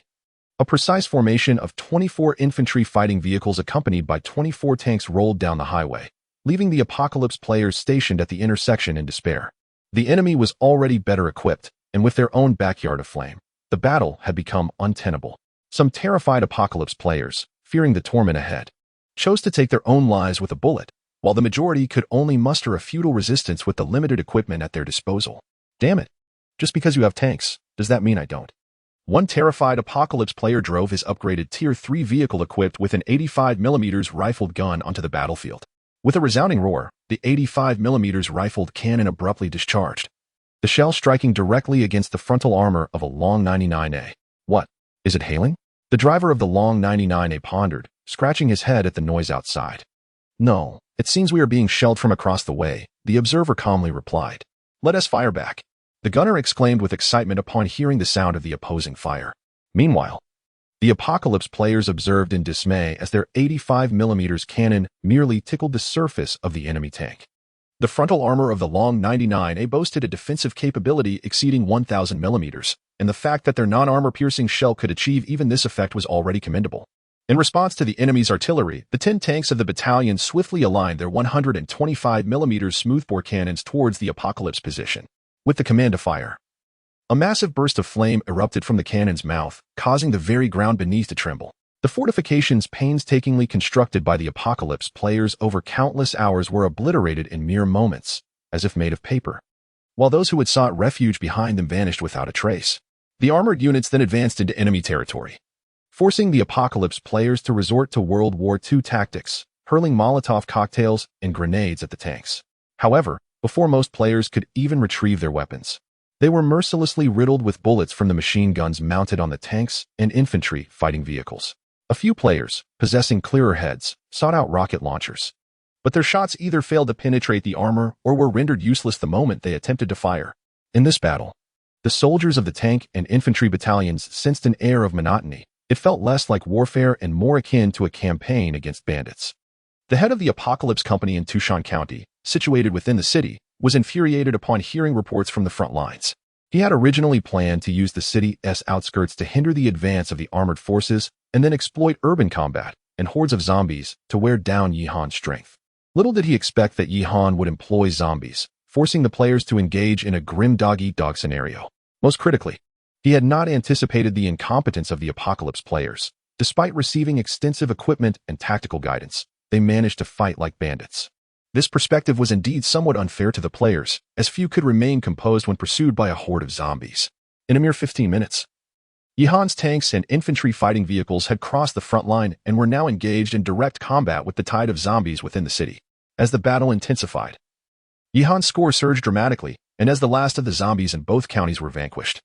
Speaker 1: a precise formation of 24 infantry fighting vehicles accompanied by 24 tanks rolled down the highway, leaving the Apocalypse players stationed at the intersection in despair. The enemy was already better equipped, and with their own backyard aflame, the battle had become untenable. Some terrified Apocalypse players, fearing the torment ahead, chose to take their own lives with a bullet, while the majority could only muster a futile resistance with the limited equipment at their disposal. Damn it. Just because you have tanks, does that mean I don't? One terrified Apocalypse player drove his upgraded Tier 3 vehicle equipped with an 85mm rifled gun onto the battlefield. With a resounding roar, the 85mm rifled cannon abruptly discharged, the shell striking directly against the frontal armor of a Long 99A. What? Is it hailing? The driver of the Long 99A pondered, scratching his head at the noise outside. No, it seems we are being shelled from across the way, the observer calmly replied. Let us fire back, the gunner exclaimed with excitement upon hearing the sound of the opposing fire. Meanwhile, the Apocalypse players observed in dismay as their 85mm cannon merely tickled the surface of the enemy tank. The frontal armor of the Long 99A boasted a defensive capability exceeding 1,000mm, and the fact that their non-armor-piercing shell could achieve even this effect was already commendable. In response to the enemy's artillery, the 10 tanks of the battalion swiftly aligned their 125mm smoothbore cannons towards the Apocalypse position, with the command to fire. A massive burst of flame erupted from the cannon's mouth, causing the very ground beneath to tremble. The fortifications painstakingly constructed by the Apocalypse players over countless hours were obliterated in mere moments, as if made of paper, while those who had sought refuge behind them vanished without a trace. The armored units then advanced into enemy territory, forcing the Apocalypse players to resort to World War II tactics, hurling Molotov cocktails and grenades at the tanks. However, before most players could even retrieve their weapons, they were mercilessly riddled with bullets from the machine guns mounted on the tanks and infantry fighting vehicles. A few players, possessing clearer heads, sought out rocket launchers, but their shots either failed to penetrate the armor or were rendered useless the moment they attempted to fire. In this battle, the soldiers of the tank and infantry battalions sensed an air of monotony. It felt less like warfare and more akin to a campaign against bandits. The head of the Apocalypse Company in Truce County, situated within the city, was infuriated upon hearing reports from the front lines. He had originally planned to use the city's outskirts to hinder the advance of the armored forces and then exploit urban combat and hordes of zombies to wear down Yihan's strength. Little did he expect that Yihan would employ zombies, forcing the players to engage in a grim dog-eat-dog scenario. Most critically, he had not anticipated the incompetence of the Apocalypse players. Despite receiving extensive equipment and tactical guidance, they managed to fight like bandits. This perspective was indeed somewhat unfair to the players, as few could remain composed when pursued by a horde of zombies. In a mere 15 minutes, Yihan's tanks and infantry fighting vehicles had crossed the front line and were now engaged in direct combat with the tide of zombies within the city. As the battle intensified, Yihan's score surged dramatically, and as the last of the zombies in both counties were vanquished,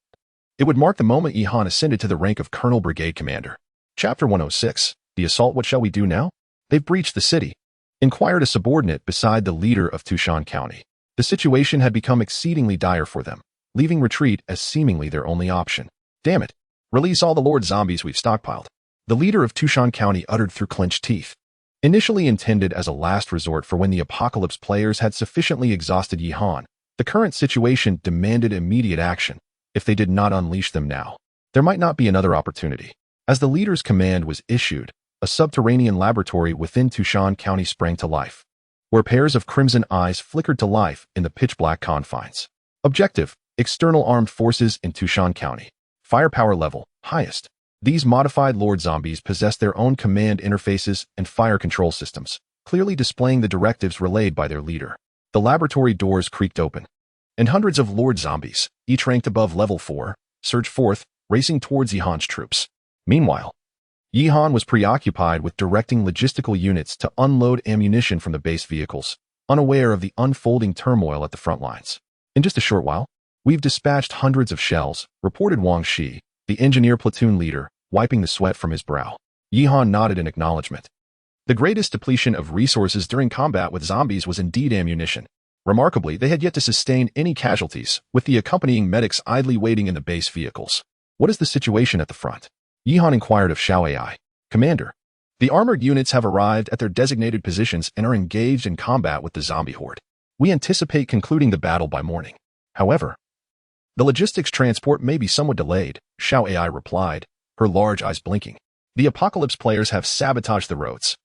Speaker 1: it would mark the moment Yihan ascended to the rank of Colonel Brigade Commander. Chapter 106, The Assault. What shall we do now? They've breached the city, inquired a subordinate beside the leader of Tushan County. The situation had become exceedingly dire for them, leaving retreat as seemingly their only option. Damn it. Release all the Lord Zombies we've stockpiled, the leader of Tushan County uttered through clenched teeth. Initially intended as a last resort for when the Apocalypse players had sufficiently exhausted Yihan, the current situation demanded immediate action. If they did not unleash them now, there might not be another opportunity. As the leader's command was issued, a subterranean laboratory within Tushan County sprang to life, where pairs of crimson eyes flickered to life in the pitch-black confines. Objective: external armed forces in Tushan County. Firepower level: highest. These modified Lord Zombies possess their own command interfaces and fire control systems, clearly displaying the directives relayed by their leader. The laboratory doors creaked open, and hundreds of Lord Zombies, each ranked above level 4, surged forth, racing towards Yihan's troops. Meanwhile, Yihan was preoccupied with directing logistical units to unload ammunition from the base vehicles, unaware of the unfolding turmoil at the front lines. In just a short while, we've dispatched hundreds of shells, reported Wang Shi, the engineer platoon leader, wiping the sweat from his brow. Yihan nodded in acknowledgement. The greatest depletion of resources during combat with zombies was indeed ammunition. Remarkably, they had yet to sustain any casualties, with the accompanying medics idly waiting in the base vehicles. What is the situation at the front? Yihan inquired of Xiao Ai. Commander, the armored units have arrived at their designated positions and are engaged in combat with the zombie horde. We anticipate concluding the battle by morning. However, the logistics transport may be somewhat delayed, Xiao Ai replied, her large eyes blinking. The Apocalypse players have sabotaged the roads.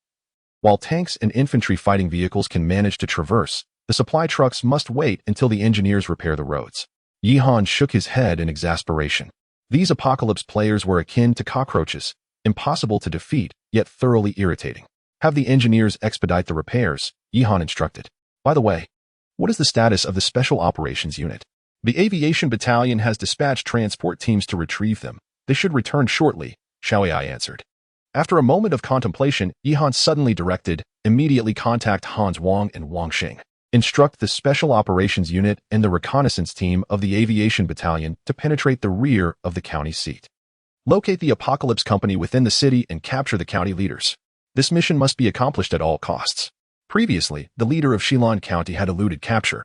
Speaker 1: While tanks and infantry fighting vehicles can manage to traverse, the supply trucks must wait until the engineers repair the roads. Yihan shook his head in exasperation. These Apocalypse players were akin to cockroaches, impossible to defeat, yet thoroughly irritating. Have the engineers expedite the repairs, Yihan instructed. By the way, what is the status of the Special Operations Unit? The Aviation Battalion has dispatched transport teams to retrieve them. They should return shortly, Xiaoyai answered. After a moment of contemplation, Yihan suddenly directed, immediately contact Hans Wang and Wang Xing. Instruct the Special Operations Unit and the reconnaissance team of the Aviation Battalion to penetrate the rear of the county seat. Locate the Apocalypse Company within the city and capture the county leaders. This mission must be accomplished at all costs. Previously, the leader of Shilan County had eluded capture,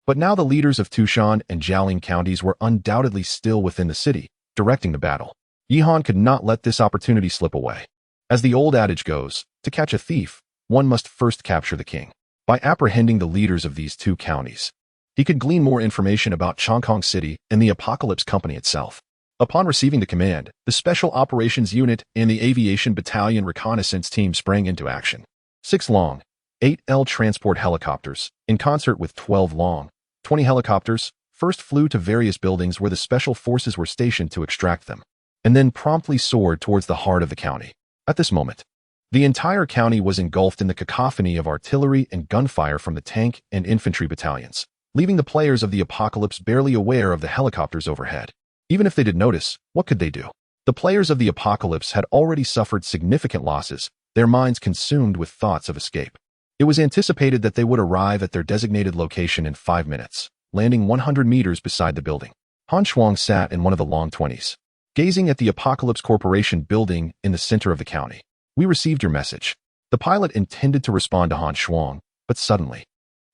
Speaker 1: but now the leaders of Tushan and Jialing counties were undoubtedly still within the city, directing the battle. Yihan could not let this opportunity slip away. As the old adage goes, to catch a thief, one must first capture the king. By apprehending the leaders of these two counties, he could glean more information about Chongqing City and the Apocalypse Company itself. Upon receiving the command, the Special Operations Unit and the Aviation Battalion reconnaissance team sprang into action. 6 long, 8L transport helicopters, in concert with 12 long, 20 helicopters, first flew to various buildings where the special forces were stationed to extract them, and then promptly soared towards the heart of the county. At this moment, the entire county was engulfed in the cacophony of artillery and gunfire from the tank and infantry battalions, leaving the players of the Apocalypse barely aware of the helicopters overhead. Even if they did notice, what could they do? The players of the Apocalypse had already suffered significant losses, their minds consumed with thoughts of escape. It was anticipated that they would arrive at their designated location in 5 minutes, landing 100 meters beside the building. Han Shuang sat in one of the long 20s, gazing at the Apocalypse Corporation building in the center of the county. We received your message. The pilot intended to respond to Han Shuang, but suddenly,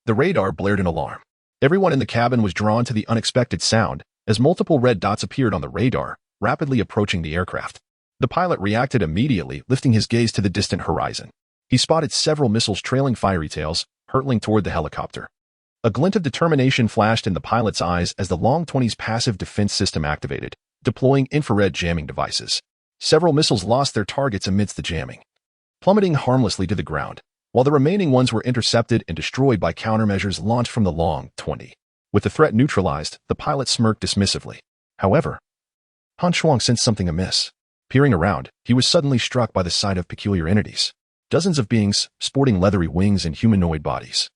Speaker 1: the radar blared an alarm. Everyone in the cabin was drawn to the unexpected sound, as multiple red dots appeared on the radar, rapidly approaching the aircraft. The pilot reacted immediately, lifting his gaze to the distant horizon. He spotted several missiles trailing fiery tails, hurtling toward the helicopter. A glint of determination flashed in the pilot's eyes as the Long 20's passive defense system activated, deploying infrared jamming devices. Several missiles lost their targets amidst the jamming, plummeting harmlessly to the ground, while the remaining ones were intercepted and destroyed by countermeasures launched from the Long 20. With the threat neutralized, the pilot smirked dismissively. However, Han Shuang sensed something amiss. Peering around, he was suddenly struck by the sight of peculiar entities. Dozens of beings, sporting leathery wings and humanoid bodies,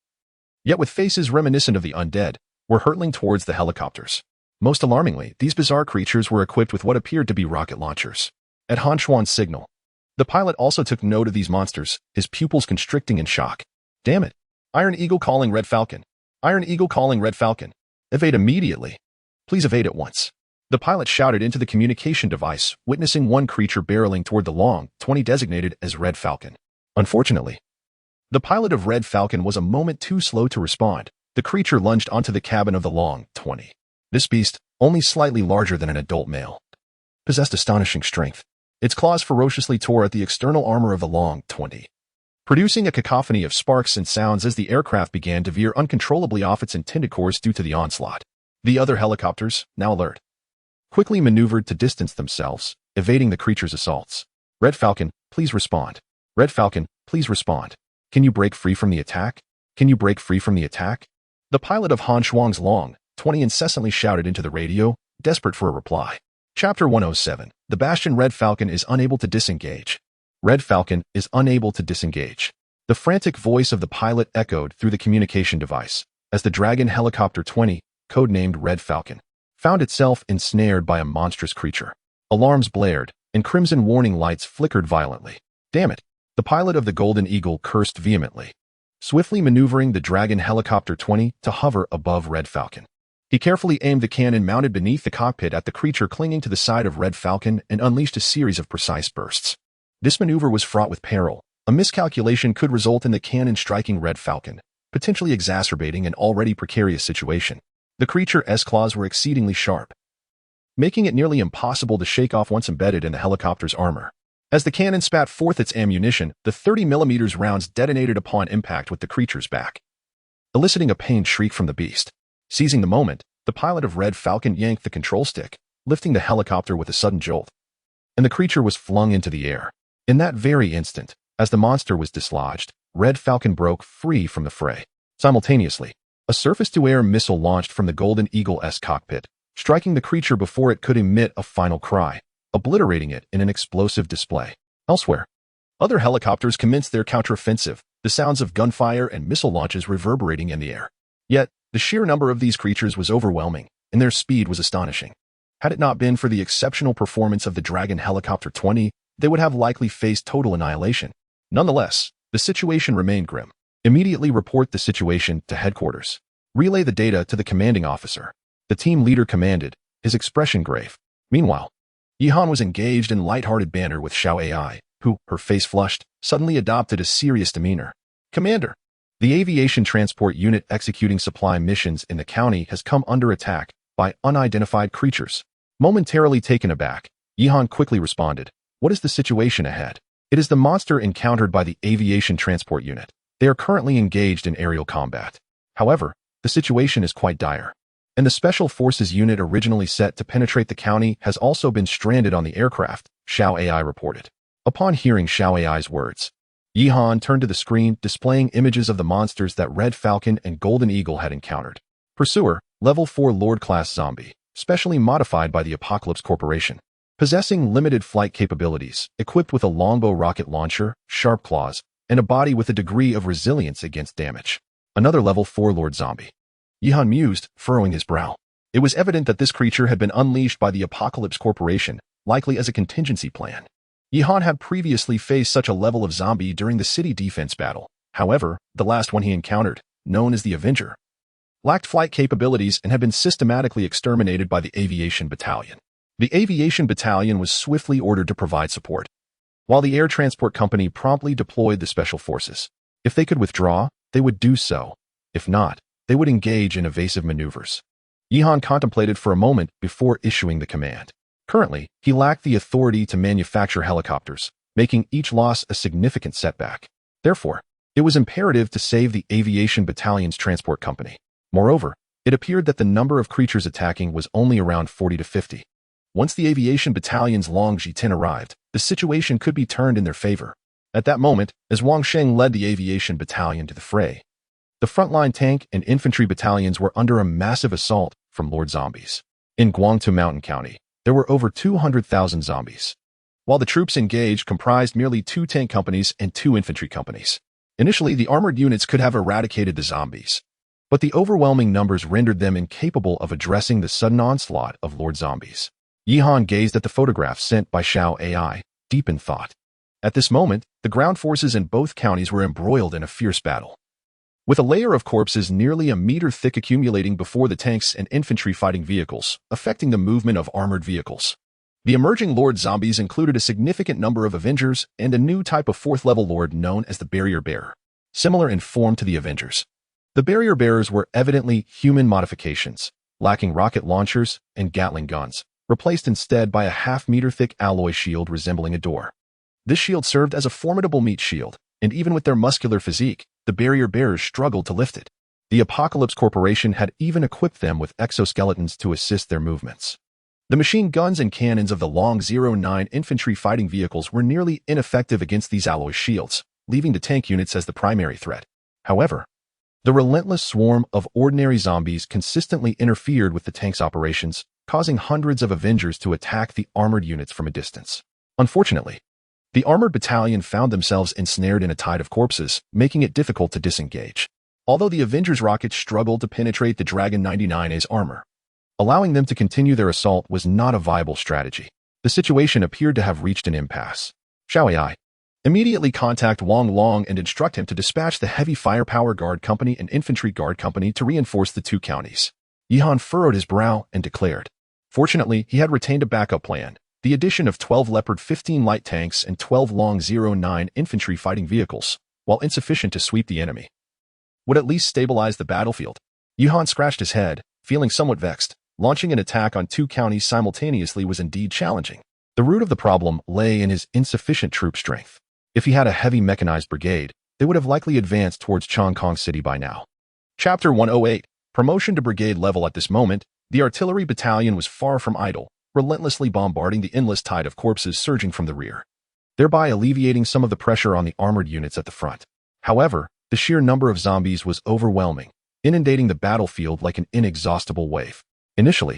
Speaker 1: yet with faces reminiscent of the undead, were hurtling towards the helicopters. Most alarmingly, these bizarre creatures were equipped with what appeared to be rocket launchers. At Han Shuang's signal, the pilot also took note of these monsters, his pupils constricting in shock. Damn it! Iron Eagle calling Red Falcon. Iron Eagle calling Red Falcon. Evade immediately. Please evade at once. The pilot shouted into the communication device, witnessing one creature barreling toward the long 20 designated as Red Falcon. Unfortunately, the pilot of Red Falcon was a moment too slow to respond. The creature lunged onto the cabin of the long 20. This beast, only slightly larger than an adult male, possessed astonishing strength. Its claws ferociously tore at the external armor of the long 20, producing a cacophony of sparks and sounds as the aircraft began to veer uncontrollably off its intended course due to the onslaught. The other helicopters, now alert, quickly maneuvered to distance themselves, evading the creature's assaults. Red Falcon, please respond. Red Falcon, please respond. Can you break free from the attack? Can you break free from the attack? The pilot of Han Shuang's Long 20 incessantly shouted into the radio, desperate for a reply. Chapter 107. The Bastion. Red Falcon is unable to disengage. Red Falcon is unable to disengage. The frantic voice of the pilot echoed through the communication device as the Dragon Helicopter 20, codenamed Red Falcon, found itself ensnared by a monstrous creature. Alarms blared, and crimson warning lights flickered violently. Damn it! The pilot of the Golden Eagle cursed vehemently, swiftly maneuvering the Dragon Helicopter 20 to hover above Red Falcon. He carefully aimed the cannon mounted beneath the cockpit at the creature clinging to the side of Red Falcon and unleashed a series of precise bursts. This maneuver was fraught with peril. A miscalculation could result in the cannon striking Red Falcon, potentially exacerbating an already precarious situation. The creature's claws were exceedingly sharp, making it nearly impossible to shake off once embedded in the helicopter's armor. As the cannon spat forth its ammunition, the 30mm rounds detonated upon impact with the creature's back, eliciting a pained shriek from the beast. Seizing the moment, the pilot of Red Falcon yanked the control stick, lifting the helicopter with a sudden jolt, and the creature was flung into the air. In that very instant, as the monster was dislodged, Red Falcon broke free from the fray. Simultaneously, a surface-to-air missile launched from the Golden Eagle's cockpit, striking the creature before it could emit a final cry, obliterating it in an explosive display. Elsewhere, other helicopters commenced their counteroffensive, the sounds of gunfire and missile launches reverberating in the air. Yet, the sheer number of these creatures was overwhelming, and their speed was astonishing. Had it not been for the exceptional performance of the Dragon Helicopter 20, they would have likely faced total annihilation. Nonetheless, the situation remained grim. Immediately report the situation to headquarters. Relay the data to the commanding officer. The team leader commanded, his expression grave. Meanwhile, Yihan was engaged in light-hearted banter with Xiao AI, who, her face flushed, suddenly adopted a serious demeanor. Commander, the aviation transport unit executing supply missions in the county has come under attack by unidentified creatures. Momentarily taken aback, Yihan quickly responded, "What is the situation ahead?" "It is the monster encountered by the aviation transport unit. They are currently engaged in aerial combat. However, the situation is quite dire, and the Special Forces unit originally set to penetrate the county has also been stranded on the aircraft," Xiao AI reported. Upon hearing Xiao AI's words, Yihan turned to the screen, displaying images of the monsters that Red Falcon and Golden Eagle had encountered. Pursuer, Level 4 Lord-class zombie, specially modified by the Apocalypse Corporation. Possessing limited flight capabilities, equipped with a longbow rocket launcher, sharp claws, and a body with a degree of resilience against damage. Another Level 4 Lord zombie. Yihan mused, furrowing his brow. It was evident that this creature had been unleashed by the Apocalypse Corporation, likely as a contingency plan. Yihan had previously faced such a level of zombie during the city defense battle. However, the last one he encountered, known as the Avenger, lacked flight capabilities and had been systematically exterminated by the Aviation Battalion. The Aviation Battalion was swiftly ordered to provide support, while the Air Transport Company promptly deployed the Special Forces. If they could withdraw, they would do so. If not, they would engage in evasive maneuvers. Yihan contemplated for a moment before issuing the command. Currently, he lacked the authority to manufacture helicopters, making each loss a significant setback. Therefore, it was imperative to save the Aviation Battalion's transport company. Moreover, it appeared that the number of creatures attacking was only around 40 to 50. Once the Aviation Battalion's Long Ji-10 arrived, the situation could be turned in their favor. At that moment, as Wang Sheng led the Aviation Battalion to the fray, the frontline tank and infantry battalions were under a massive assault from Lord Zombies. In Guangtu Mountain County, there were over 200,000 zombies, while the troops engaged comprised merely 2 tank companies and 2 infantry companies. Initially, the armored units could have eradicated the zombies, but the overwhelming numbers rendered them incapable of addressing the sudden onslaught of Lord Zombies. Yihan gazed at the photographs sent by Xiao AI, deep in thought. At this moment, the ground forces in both counties were embroiled in a fierce battle. with a layer of corpses nearly a meter thick accumulating before the tanks and infantry fighting vehicles, affecting the movement of armored vehicles. The emerging Lord zombies included a significant number of Avengers and a new type of fourth-level Lord known as the Barrier Bearer, similar in form to the Avengers. The Barrier Bearers were evidently human modifications, lacking rocket launchers and Gatling guns, replaced instead by a half-meter-thick alloy shield resembling a door. This shield served as a formidable meat shield, and even with their muscular physique, the Barrier Bearers struggled to lift it. The Apocalypse Corporation had even equipped them with exoskeletons to assist their movements. The machine guns and cannons of the Long 09 infantry fighting vehicles were nearly ineffective against these alloy shields, leaving the tank units as the primary threat. However, the relentless swarm of ordinary zombies consistently interfered with the tank's operations, causing hundreds of Avengers to attack the armored units from a distance. Unfortunately, the armored battalion found themselves ensnared in a tide of corpses, making it difficult to disengage. Although the Avengers' rockets struggled to penetrate the Dragon 99A's armor, allowing them to continue their assault was not a viable strategy. The situation appeared to have reached an impasse. Shall I immediately contact Wang Long and instruct him to dispatch the Heavy Firepower Guard Company and Infantry Guard Company to reinforce the two counties? Yihan furrowed his brow and declared. Fortunately, he had retained a backup plan. The addition of 12 Leopard 15 light tanks and 12 Long 09 infantry fighting vehicles, while insufficient to sweep the enemy, would at least stabilize the battlefield. Yuhan scratched his head, feeling somewhat vexed. Launching an attack on two counties simultaneously was indeed challenging. The root of the problem lay in his insufficient troop strength. If he had a heavy mechanized brigade, they would have likely advanced towards Chongqing City by now. Chapter 108, Promotion to Brigade Level. At this moment, the artillery battalion was far from idle, relentlessly bombarding the endless tide of corpses surging from the rear, thereby alleviating some of the pressure on the armored units at the front. However, the sheer number of zombies was overwhelming, inundating the battlefield like an inexhaustible wave. Initially,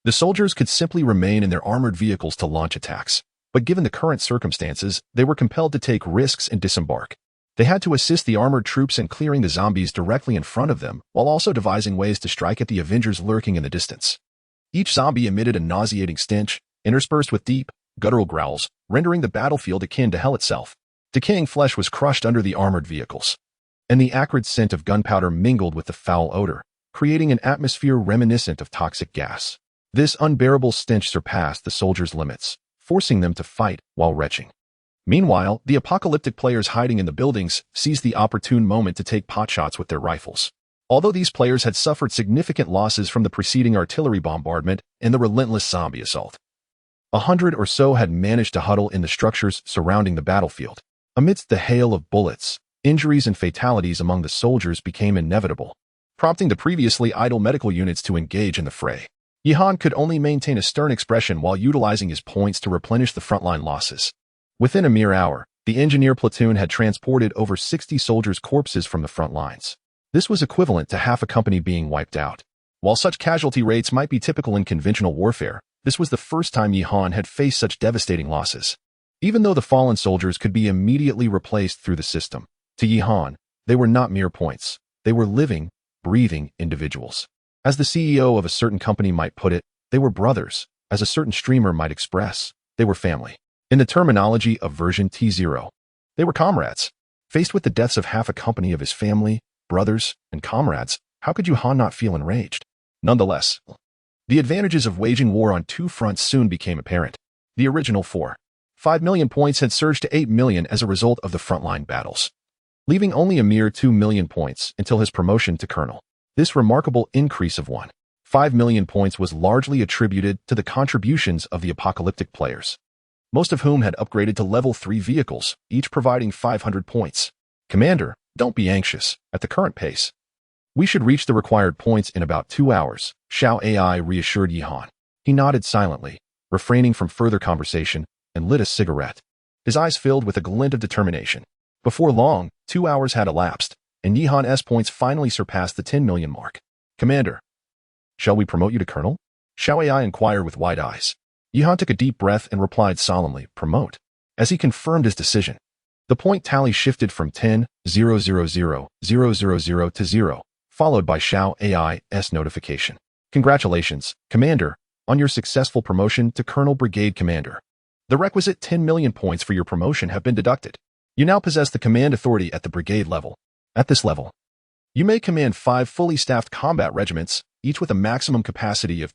Speaker 1: the soldiers could simply remain in their armored vehicles to launch attacks, but given the current circumstances, they were compelled to take risks and disembark. They had to assist the armored troops in clearing the zombies directly in front of them, while also devising ways to strike at the Avengers lurking in the distance. Each zombie emitted a nauseating stench, interspersed with deep, guttural growls, rendering the battlefield akin to hell itself. Decaying flesh was crushed under the armored vehicles, and the acrid scent of gunpowder mingled with the foul odor, creating an atmosphere reminiscent of toxic gas. This unbearable stench surpassed the soldiers' limits, forcing them to fight while retching. Meanwhile, the apocalyptic players hiding in the buildings seized the opportune moment to take potshots with their rifles. Although these players had suffered significant losses from the preceding artillery bombardment and the relentless zombie assault, 100 or so had managed to huddle in the structures surrounding the battlefield. Amidst the hail of bullets, injuries and fatalities among the soldiers became inevitable, prompting the previously idle medical units to engage in the fray. Yihan could only maintain a stern expression while utilizing his points to replenish the frontline losses. Within a mere hour, the engineer platoon had transported over 60 soldiers' corpses from the front lines. This was equivalent to half a company being wiped out. While such casualty rates might be typical in conventional warfare, this was the first time Yihan had faced such devastating losses. Even though the fallen soldiers could be immediately replaced through the system, to Yihan, they were not mere points. They were living, breathing individuals. As the CEO of a certain company might put it, they were brothers. As a certain streamer might express, they were family. In the terminology of version T0, they were comrades. Faced with the deaths of half a company of his family, brothers, and comrades, how could Yihan not feel enraged? Nonetheless, the advantages of waging war on two fronts soon became apparent. The original 4.5 million points had surged to 8 million as a result of the frontline battles, leaving only a mere 2 million points until his promotion to colonel. This remarkable increase of 1.5 million points was largely attributed to the contributions of the apocalyptic players, most of whom had upgraded to level 3 vehicles, each providing 500 points. Commander, don't be anxious. At the current pace, we should reach the required points in about 2 hours, Xiao AI reassured Yihan. He nodded silently, refraining from further conversation, and lit a cigarette. His eyes filled with a glint of determination. Before long, 2 hours had elapsed, and Yihan's points finally surpassed the 10 million mark. Commander, shall we promote you to colonel? Xiao AI inquired with wide eyes. Yihan took a deep breath and replied solemnly, promote. As he confirmed his decision, the point tally shifted from 10,000,000 to 0, followed by Xiao AI's notification. Congratulations, Commander, on your successful promotion to Colonel Brigade Commander. The requisite 10 million points for your promotion have been deducted. You now possess the command authority at the brigade level. At this level, You may command 5 fully staffed combat regiments, each with a maximum capacity of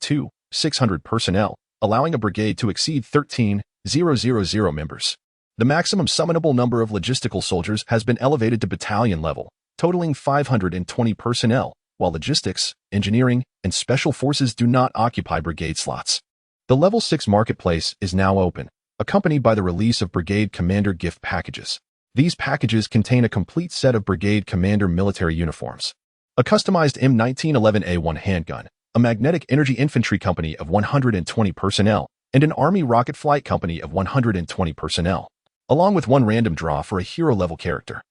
Speaker 1: 600 personnel, allowing a brigade to exceed 13,000 members. The maximum summonable number of logistical soldiers has been elevated to battalion level, totaling 520 personnel, while logistics, engineering, and special forces do not occupy brigade slots. The Level 6 marketplace is now open, accompanied by the release of Brigade Commander gift packages. These packages contain a complete set of Brigade Commander military uniforms, a customized M1911A1 handgun, a magnetic energy infantry company of 120 personnel, and an Army rocket flight company of 120 personnel, along with one random draw for a hero-level character.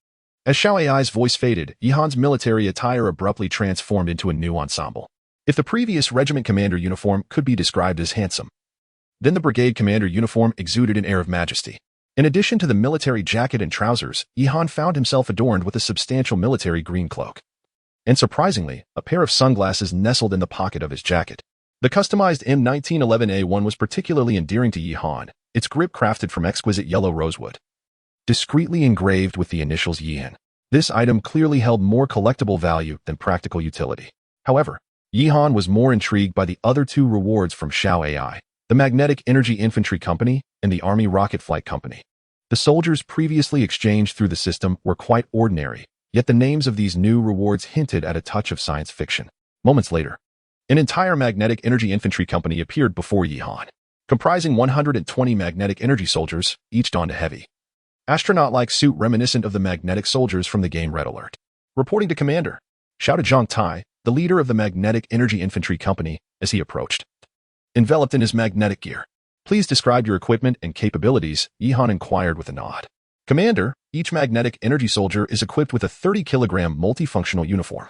Speaker 1: As Xiao Ai's voice faded, Yihan's military attire abruptly transformed into a new ensemble. If the previous regiment commander uniform could be described as handsome, then the brigade commander uniform exuded an air of majesty. In addition to the military jacket and trousers, Yihan found himself adorned with a substantial military green cloak. And surprisingly, a pair of sunglasses nestled in the pocket of his jacket. The customized M1911A1 was particularly endearing to Yihan, its grip crafted from exquisite yellow rosewood, discreetly engraved with the initials Yihan. This item clearly held more collectible value than practical utility. However, Yihan was more intrigued by the other 2 rewards from Xiao Ai, the Magnetic Energy Infantry Company and the Army Rocket Flight Company. The soldiers previously exchanged through the system were quite ordinary, yet the names of these new rewards hinted at a touch of science fiction. Moments later, an entire Magnetic Energy Infantry Company appeared before Yihan, comprising 120 magnetic energy soldiers, each donned a heavy, astronaut-like suit reminiscent of the magnetic soldiers from the game Red Alert. Reporting to Commander, shouted Zhang Tai, the leader of the Magnetic Energy Infantry Company, as he approached. Enveloped in his magnetic gear. Please describe your equipment and capabilities, Yihan inquired with a nod. Commander, each magnetic energy soldier is equipped with a 30-kilogram multifunctional uniform,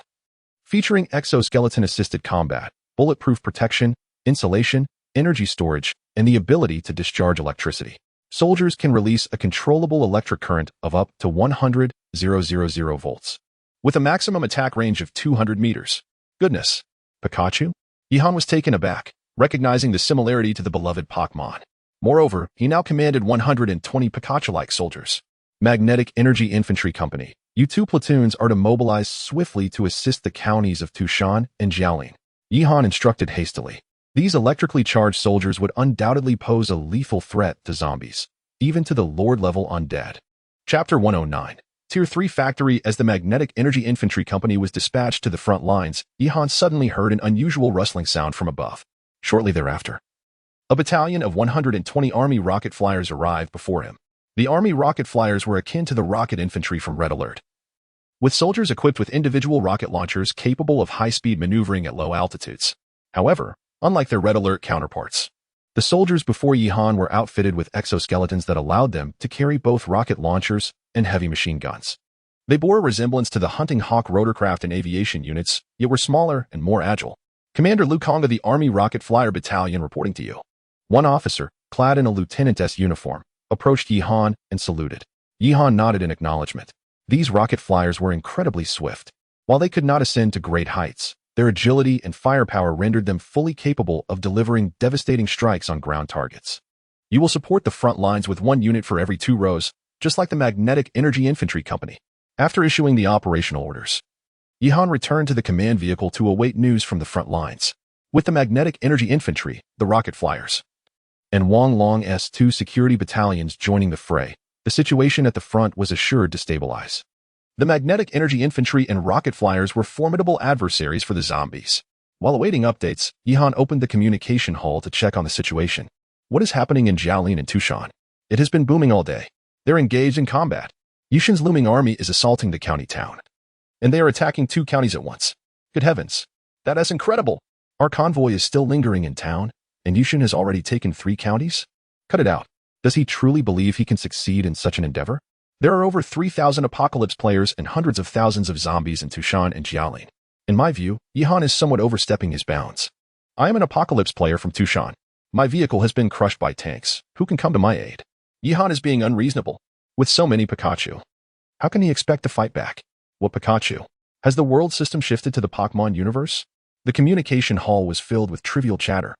Speaker 1: featuring exoskeleton-assisted combat, bulletproof protection, insulation, energy storage, and the ability to discharge electricity. Soldiers can release a controllable electric current of up to 100,000 volts, with a maximum attack range of 200 meters. Goodness. Pikachu? Yihan was taken aback, recognizing the similarity to the beloved Pokemon. Moreover, he now commanded 120 Pikachu-like soldiers. Magnetic Energy Infantry Company. You 2 platoons are to mobilize swiftly to assist the counties of Tushan and Jiaolin. Yihan instructed hastily. These electrically charged soldiers would undoubtedly pose a lethal threat to zombies, even to the Lord-level undead. Chapter 109. Tier 3 Factory. As the Magnetic Energy Infantry Company was dispatched to the front lines, Yihan suddenly heard an unusual rustling sound from above. Shortly thereafter, a battalion of 120 Army rocket flyers arrived before him. The Army rocket flyers were akin to the rocket infantry from Red Alert, with soldiers equipped with individual rocket launchers capable of high-speed maneuvering at low altitudes. However, unlike their Red Alert counterparts, the soldiers before Yihan were outfitted with exoskeletons that allowed them to carry both rocket launchers and heavy machine guns. They bore a resemblance to the Hunting Hawk rotorcraft and aviation units, yet were smaller and more agile. Commander Liu Kong of the Army Rocket Flyer Battalion reporting to you. One officer, clad in a lieutenant's uniform, approached Yihan and saluted. Yihan nodded in acknowledgement. These rocket flyers were incredibly swift. While they could not ascend to great heights, their agility and firepower rendered them fully capable of delivering devastating strikes on ground targets. You will support the front lines with 1 unit for every 2 rows, just like the Magnetic Energy Infantry Company. After issuing the operational orders, Yihan returned to the command vehicle to await news from the front lines. With the Magnetic Energy Infantry, the Rocket Flyers, and Wang Long's 2 security battalions joining the fray, the situation at the front was assured to stabilize. The Magnetic Energy Infantry and Rocket Flyers were formidable adversaries for the zombies. While awaiting updates, Yihan opened the communication hall to check on the situation. What is happening in Jiaolin and Tushan? It has been booming all day. They're engaged in combat. Yushin's looming army is assaulting the county town, and they are attacking 2 counties at once. Good heavens. That is incredible. Our convoy is still lingering in town, and Yushin has already taken 3 counties? Cut it out. Does he truly believe he can succeed in such an endeavor? There are over 3,000 apocalypse players and hundreds of thousands of zombies in Tushan and Jiaolin. In my view, Yihan is somewhat overstepping his bounds. I am an apocalypse player from Tushan. My vehicle has been crushed by tanks. Who can come to my aid? Yihan is being unreasonable. With so many Pikachu, how can he expect to fight back? What Pikachu? Has the world system shifted to the Pokemon universe? The communication hall was filled with trivial chatter.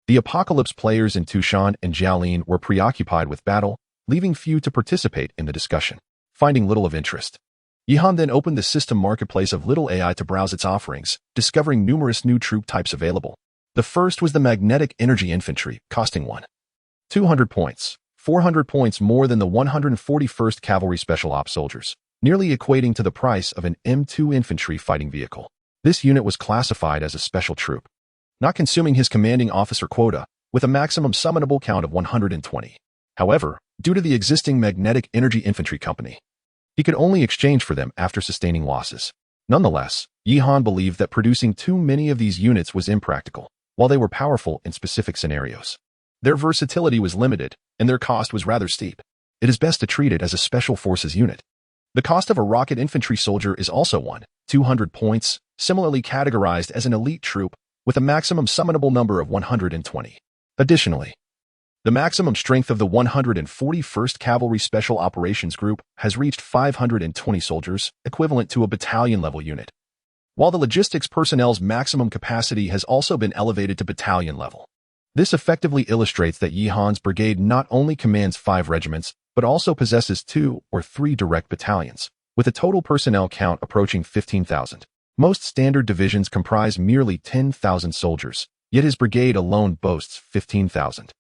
Speaker 1: The apocalypse players in Tushan and Jiaolin were preoccupied with battle, leaving few to participate in the discussion. Finding little of interest, Yihan then opened the system marketplace of Little AI to browse its offerings, discovering numerous new troop types available. The first was the Magnetic Energy Infantry, costing 200 points, 400 points more than the 141st Cavalry Special Ops soldiers, nearly equating to the price of an M2 infantry fighting vehicle. This unit was classified as a special troop, not consuming his commanding officer quota, with a maximum summonable count of 120. However, due to the existing Magnetic Energy Infantry Company, he could only exchange for them after sustaining losses. Nonetheless, Yihan believed that producing too many of these units was impractical, while they were powerful in specific scenarios. Their versatility was limited, and their cost was rather steep. It is best to treat it as a special forces unit. The cost of a rocket infantry soldier is also 200 points, similarly categorized as an elite troop, with a maximum summonable number of 120. Additionally, the maximum strength of the 141st Cavalry Special Operations Group has reached 520 soldiers, equivalent to a battalion-level unit, while the logistics personnel's maximum capacity has also been elevated to battalion level. This effectively illustrates that Yihan's brigade not only commands 5 regiments, but also possesses 2 or 3 direct battalions, with a total personnel count approaching 15,000. Most standard divisions comprise merely 10,000 soldiers, yet his brigade alone boasts 15,000.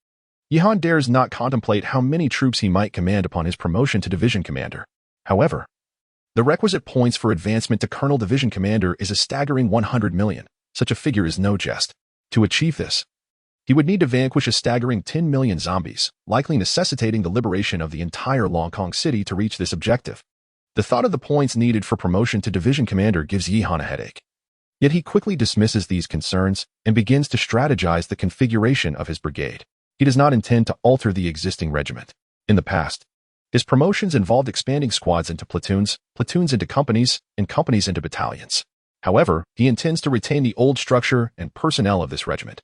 Speaker 1: Yihan dares not contemplate how many troops he might command upon his promotion to division commander. However, the requisite points for advancement to colonel division commander is a staggering 100 million. Such a figure is no jest. To achieve this, he would need to vanquish a staggering 10 million zombies, likely necessitating the liberation of the entire Long Kong city to reach this objective. The thought of the points needed for promotion to division commander gives Yihan a headache. Yet he quickly dismisses these concerns and begins to strategize the configuration of his brigade. He does not intend to alter the existing regiment. In the past, his promotions involved expanding squads into platoons, platoons into companies, and companies into battalions. However, he intends to retain the old structure and personnel of this regiment,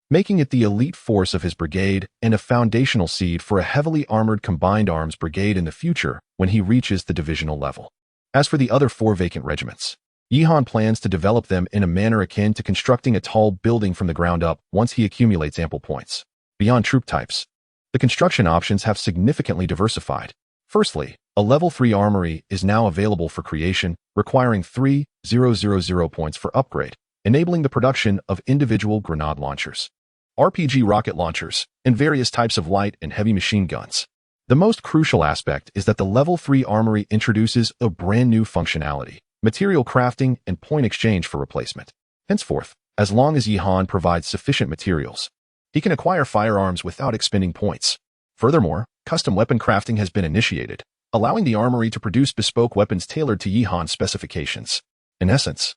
Speaker 1: making it the elite force of his brigade and a foundational seed for a heavily armored combined arms brigade in the future when he reaches the divisional level. As for the other 4 vacant regiments, Yihan plans to develop them in a manner akin to constructing a tall building from the ground up once he accumulates ample points. Beyond troop types, the construction options have significantly diversified. Firstly, a level 3 armory is now available for creation, requiring 3,000 points for upgrade, enabling the production of individual grenade launchers, RPG rocket launchers, and various types of light and heavy machine guns. The most crucial aspect is that the level 3 armory introduces a brand new functionality, material crafting and point exchange for replacement. Henceforth, as long as Yihan provides sufficient materials, he can acquire firearms without expending points. Furthermore, custom weapon crafting has been initiated, allowing the armory to produce bespoke weapons tailored to Yihan's specifications. In essence,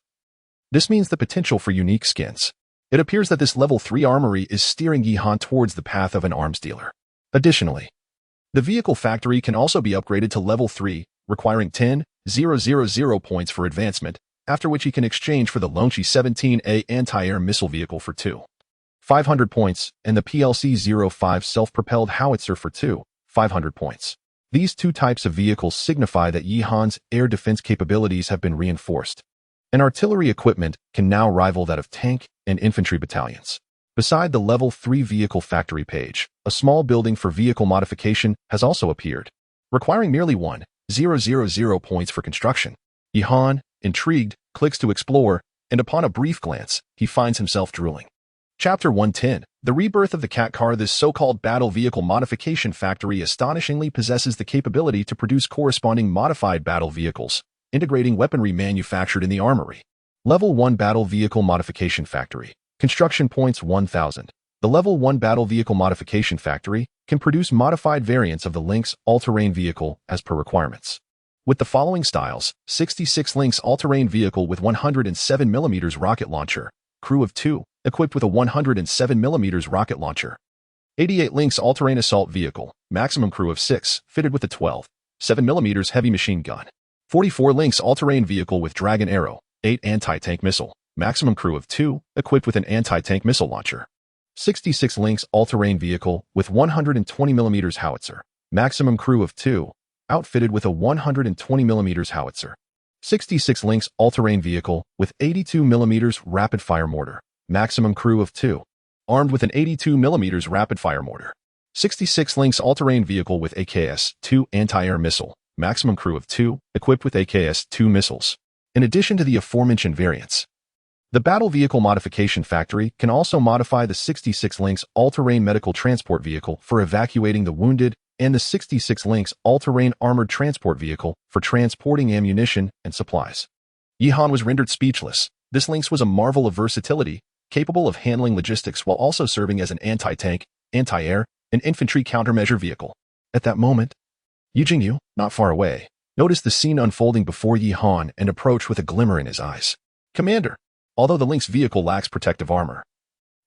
Speaker 1: this means the potential for unique skins. It appears that this level 3 armory is steering Yihan towards the path of an arms dealer. Additionally, the vehicle factory can also be upgraded to level 3, requiring 10,000 points for advancement, after which he can exchange for the Longqi 17A anti-air missile vehicle for 2,500 points, and the PLC-05 self-propelled howitzer for 2,500 points. These 2 types of vehicles signify that Yihan's air defense capabilities have been reinforced, and artillery equipment can now rival that of tank and infantry battalions. Beside the level 3 vehicle factory page, a small building for vehicle modification has also appeared, requiring merely 1,000 points for construction. Yihan, intrigued, clicks to explore, and upon a brief glance, he finds himself drooling. Chapter 110. The rebirth of the Cat Car. This so-called battle vehicle modification factory astonishingly possesses the capability to produce corresponding modified battle vehicles, integrating weaponry manufactured in the armory. Level 1 Battle Vehicle Modification Factory. Construction points 1,000. The Level 1 Battle Vehicle Modification Factory can produce modified variants of the Lynx all-terrain vehicle as per requirements. With the following styles: 66 Lynx all-terrain vehicle with 107mm rocket launcher, crew of 2, equipped with a 107mm rocket launcher. 88 Lynx all-terrain assault vehicle, maximum crew of 6, fitted with a 12.7mm heavy machine gun. 44 Lynx all-terrain vehicle with Dragon Arrow, 8 anti-tank missile, maximum crew of 2, equipped with an anti-tank missile launcher. 66 Lynx all-terrain vehicle with 120mm howitzer, maximum crew of 2, outfitted with a 120mm howitzer. 66 Lynx all-terrain vehicle with 82mm rapid-fire mortar, maximum crew of 2, armed with an 82mm rapid-fire mortar. 66 Lynx all-terrain vehicle with AKS-2 anti-air missile, maximum crew of 2, equipped with AKS-2 missiles. In addition to the aforementioned variants, the Battle Vehicle Modification Factory can also modify the 66 Lynx all-terrain medical transport vehicle for evacuating the wounded and the 66 Lynx all-terrain armored transport vehicle for transporting ammunition and supplies. Yihan was rendered speechless. This Lynx was a marvel of versatility, capable of handling logistics while also serving as an anti-tank, anti-air, and infantry countermeasure vehicle. At that moment, Yi Jingyu, not far away, noticed the scene unfolding before Yihan and approached with a glimmer in his eyes. Commander, although the Lynx vehicle lacks protective armor,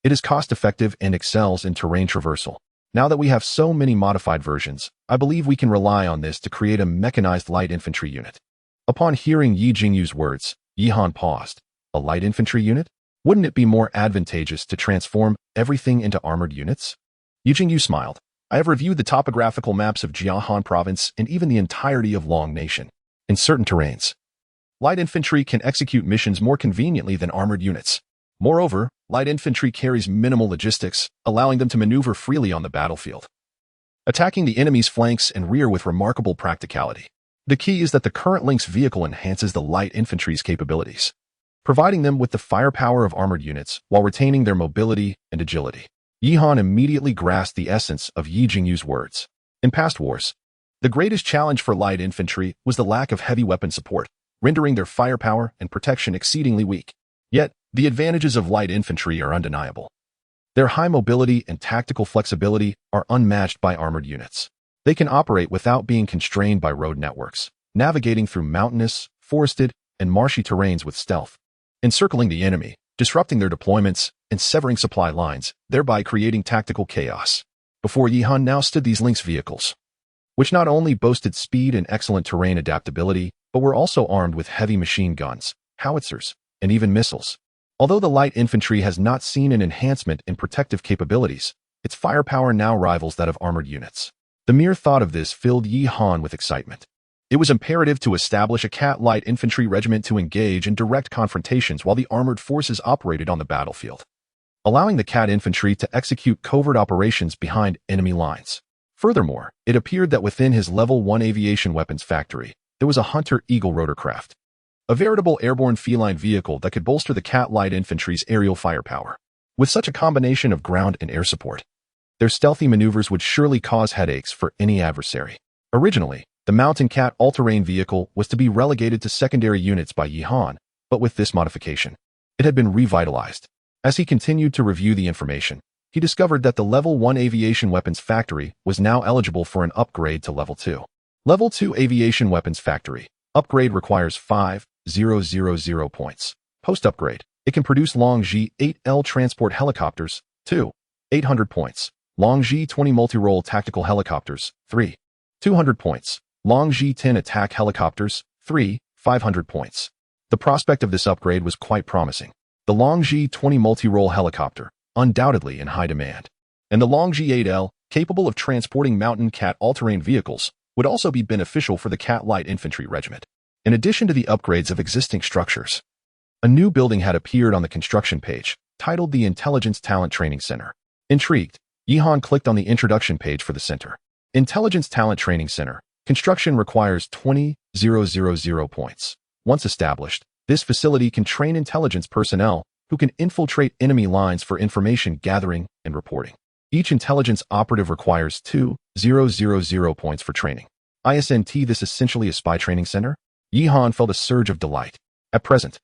Speaker 1: it is cost-effective and excels in terrain traversal. Now that we have so many modified versions, I believe we can rely on this to create a mechanized light infantry unit. Upon hearing Yi Jingyu's words, Yihan paused. A light infantry unit? Wouldn't it be more advantageous to transform everything into armored units? Yi Jingyu smiled. I have reviewed the topographical maps of Jiahan province and even the entirety of Long Nation. In certain terrains, light infantry can execute missions more conveniently than armored units. Moreover, light infantry carries minimal logistics, allowing them to maneuver freely on the battlefield, attacking the enemy's flanks and rear with remarkable practicality. The key is that the current Lynx vehicle enhances the light infantry's capabilities, providing them with the firepower of armored units while retaining their mobility and agility. Yihan immediately grasped the essence of Yi Jingyu's words. In past wars, the greatest challenge for light infantry was the lack of heavy weapon support, rendering their firepower and protection exceedingly weak. Yet, the advantages of light infantry are undeniable. Their high mobility and tactical flexibility are unmatched by armored units. They can operate without being constrained by road networks, navigating through mountainous, forested, and marshy terrains with stealth, encircling the enemy, disrupting their deployments, and severing supply lines, thereby creating tactical chaos. Before Yihan now stood these Lynx vehicles, which not only boasted speed and excellent terrain adaptability, but were also armed with heavy machine guns, howitzers, and even missiles. Although the light infantry has not seen an enhancement in protective capabilities, its firepower now rivals that of armored units. The mere thought of this filled Yihan with excitement. It was imperative to establish a Cat light infantry regiment to engage in direct confrontations while the armored forces operated on the battlefield, allowing the Cat infantry to execute covert operations behind enemy lines. Furthermore, it appeared that within his Level 1 aviation weapons factory, there was a Hunter Eagle rotorcraft, a veritable airborne feline vehicle that could bolster the Cat light infantry's aerial firepower. With such a combination of ground and air support, their stealthy maneuvers would surely cause headaches for any adversary. Originally, the Mountain Cat all-terrain vehicle was to be relegated to secondary units by Yihan, but with this modification, it had been revitalized. As he continued to review the information, he discovered that the Level 1 aviation weapons factory was now eligible for an upgrade to Level 2. Level 2 aviation weapons factory. Upgrade requires 5,000 points. Post-upgrade, it can produce Longji 8L transport helicopters, 2,800 points. Longji 20 multi-role tactical helicopters, 3,200 points. Longji 10 attack helicopters, 3,500 points. The prospect of this upgrade was quite promising. The Longji 20 multi-role helicopter, undoubtedly in high demand, and the Longji 8L, capable of transporting Mountain Cat all-terrain vehicles, would also be beneficial for the Cat light infantry regiment. In addition to the upgrades of existing structures, a new building had appeared on the construction page, titled the Intelligence Talent Training Center. Intrigued, Yihan clicked on the introduction page for the center. Intelligence Talent Training Center. Construction requires 20,000 points. Once established, this facility can train intelligence personnel who can infiltrate enemy lines for information gathering and reporting. Each intelligence operative requires 2,000 points for training. Isn't this essentially a spy training center? Yihan felt a surge of delight. At present,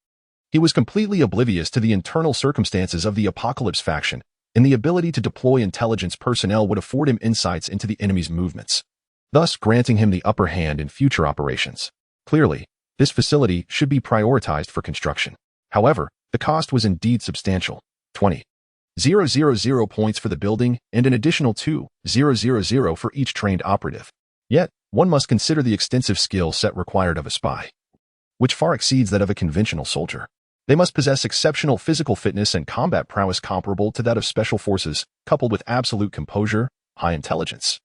Speaker 1: he was completely oblivious to the internal circumstances of the Apocalypse faction, and the ability to deploy intelligence personnel would afford him insights into the enemy's movements, thus granting him the upper hand in future operations. Clearly, this facility should be prioritized for construction. However, the cost was indeed substantial. 20,000 points for the building and an additional 2,000 for each trained operative. Yet, one must consider the extensive skill set required of a spy, which far exceeds that of a conventional soldier. They must possess exceptional physical fitness and combat prowess comparable to that of special forces, coupled with absolute composure, high intelligence,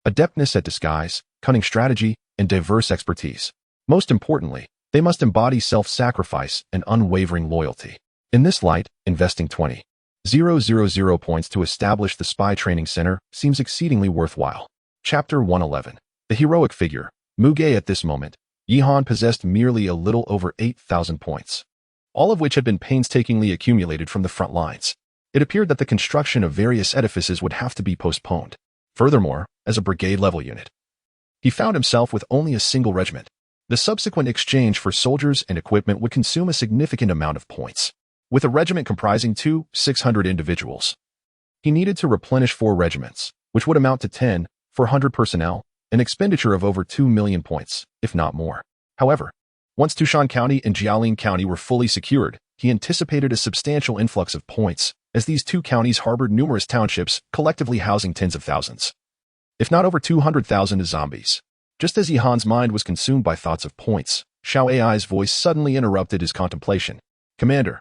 Speaker 1: adeptness at disguise, cunning strategy, and diverse expertise. Most importantly, they must embody self-sacrifice and unwavering loyalty. In this light, investing 20,000 points to establish the Spy Training Center seems exceedingly worthwhile. Chapter 111. The Heroic Figure. Muge at this moment, Yihan possessed merely a little over 8,000 points, all of which had been painstakingly accumulated from the front lines. It appeared that the construction of various edifices would have to be postponed. Furthermore, as a brigade-level unit, he found himself with only a single regiment. The subsequent exchange for soldiers and equipment would consume a significant amount of points. With a regiment comprising 600 individuals, he needed to replenish 4 regiments, which would amount to 400 personnel, an expenditure of over 2 million points, if not more. However, once Tushan County and Jialing County were fully secured, he anticipated a substantial influx of points, as these 2 counties harbored numerous townships, collectively housing tens of thousands, if not over 200,000 zombies. Just as Yihan's mind was consumed by thoughts of points, Xiao Ai's voice suddenly interrupted his contemplation. Commander,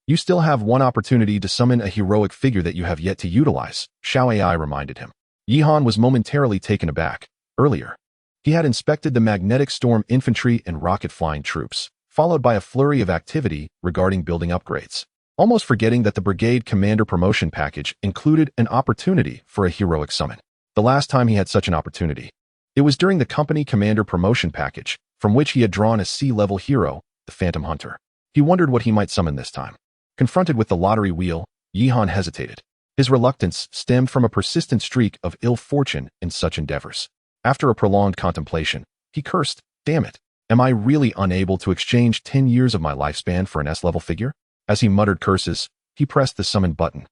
Speaker 1: you still have one opportunity to summon a heroic figure that you have yet to utilize, Xiao Ai reminded him. Yihan was momentarily taken aback. Earlier, he had inspected the magnetic storm infantry and rocket-flying troops, followed by a flurry of activity regarding building upgrades, almost forgetting that the brigade commander promotion package included an opportunity for a heroic summon. The last time he had such an opportunity, it was during the company commander promotion package, from which he had drawn a C-level hero, the Phantom Hunter. He wondered what he might summon this time. Confronted with the lottery wheel, Yihan hesitated. His reluctance stemmed from a persistent streak of ill fortune in such endeavors. After a prolonged contemplation, he cursed, "Damn it, am I really unable to exchange 10 years of my lifespan for an S-level figure?" As he muttered curses, he pressed the summon button.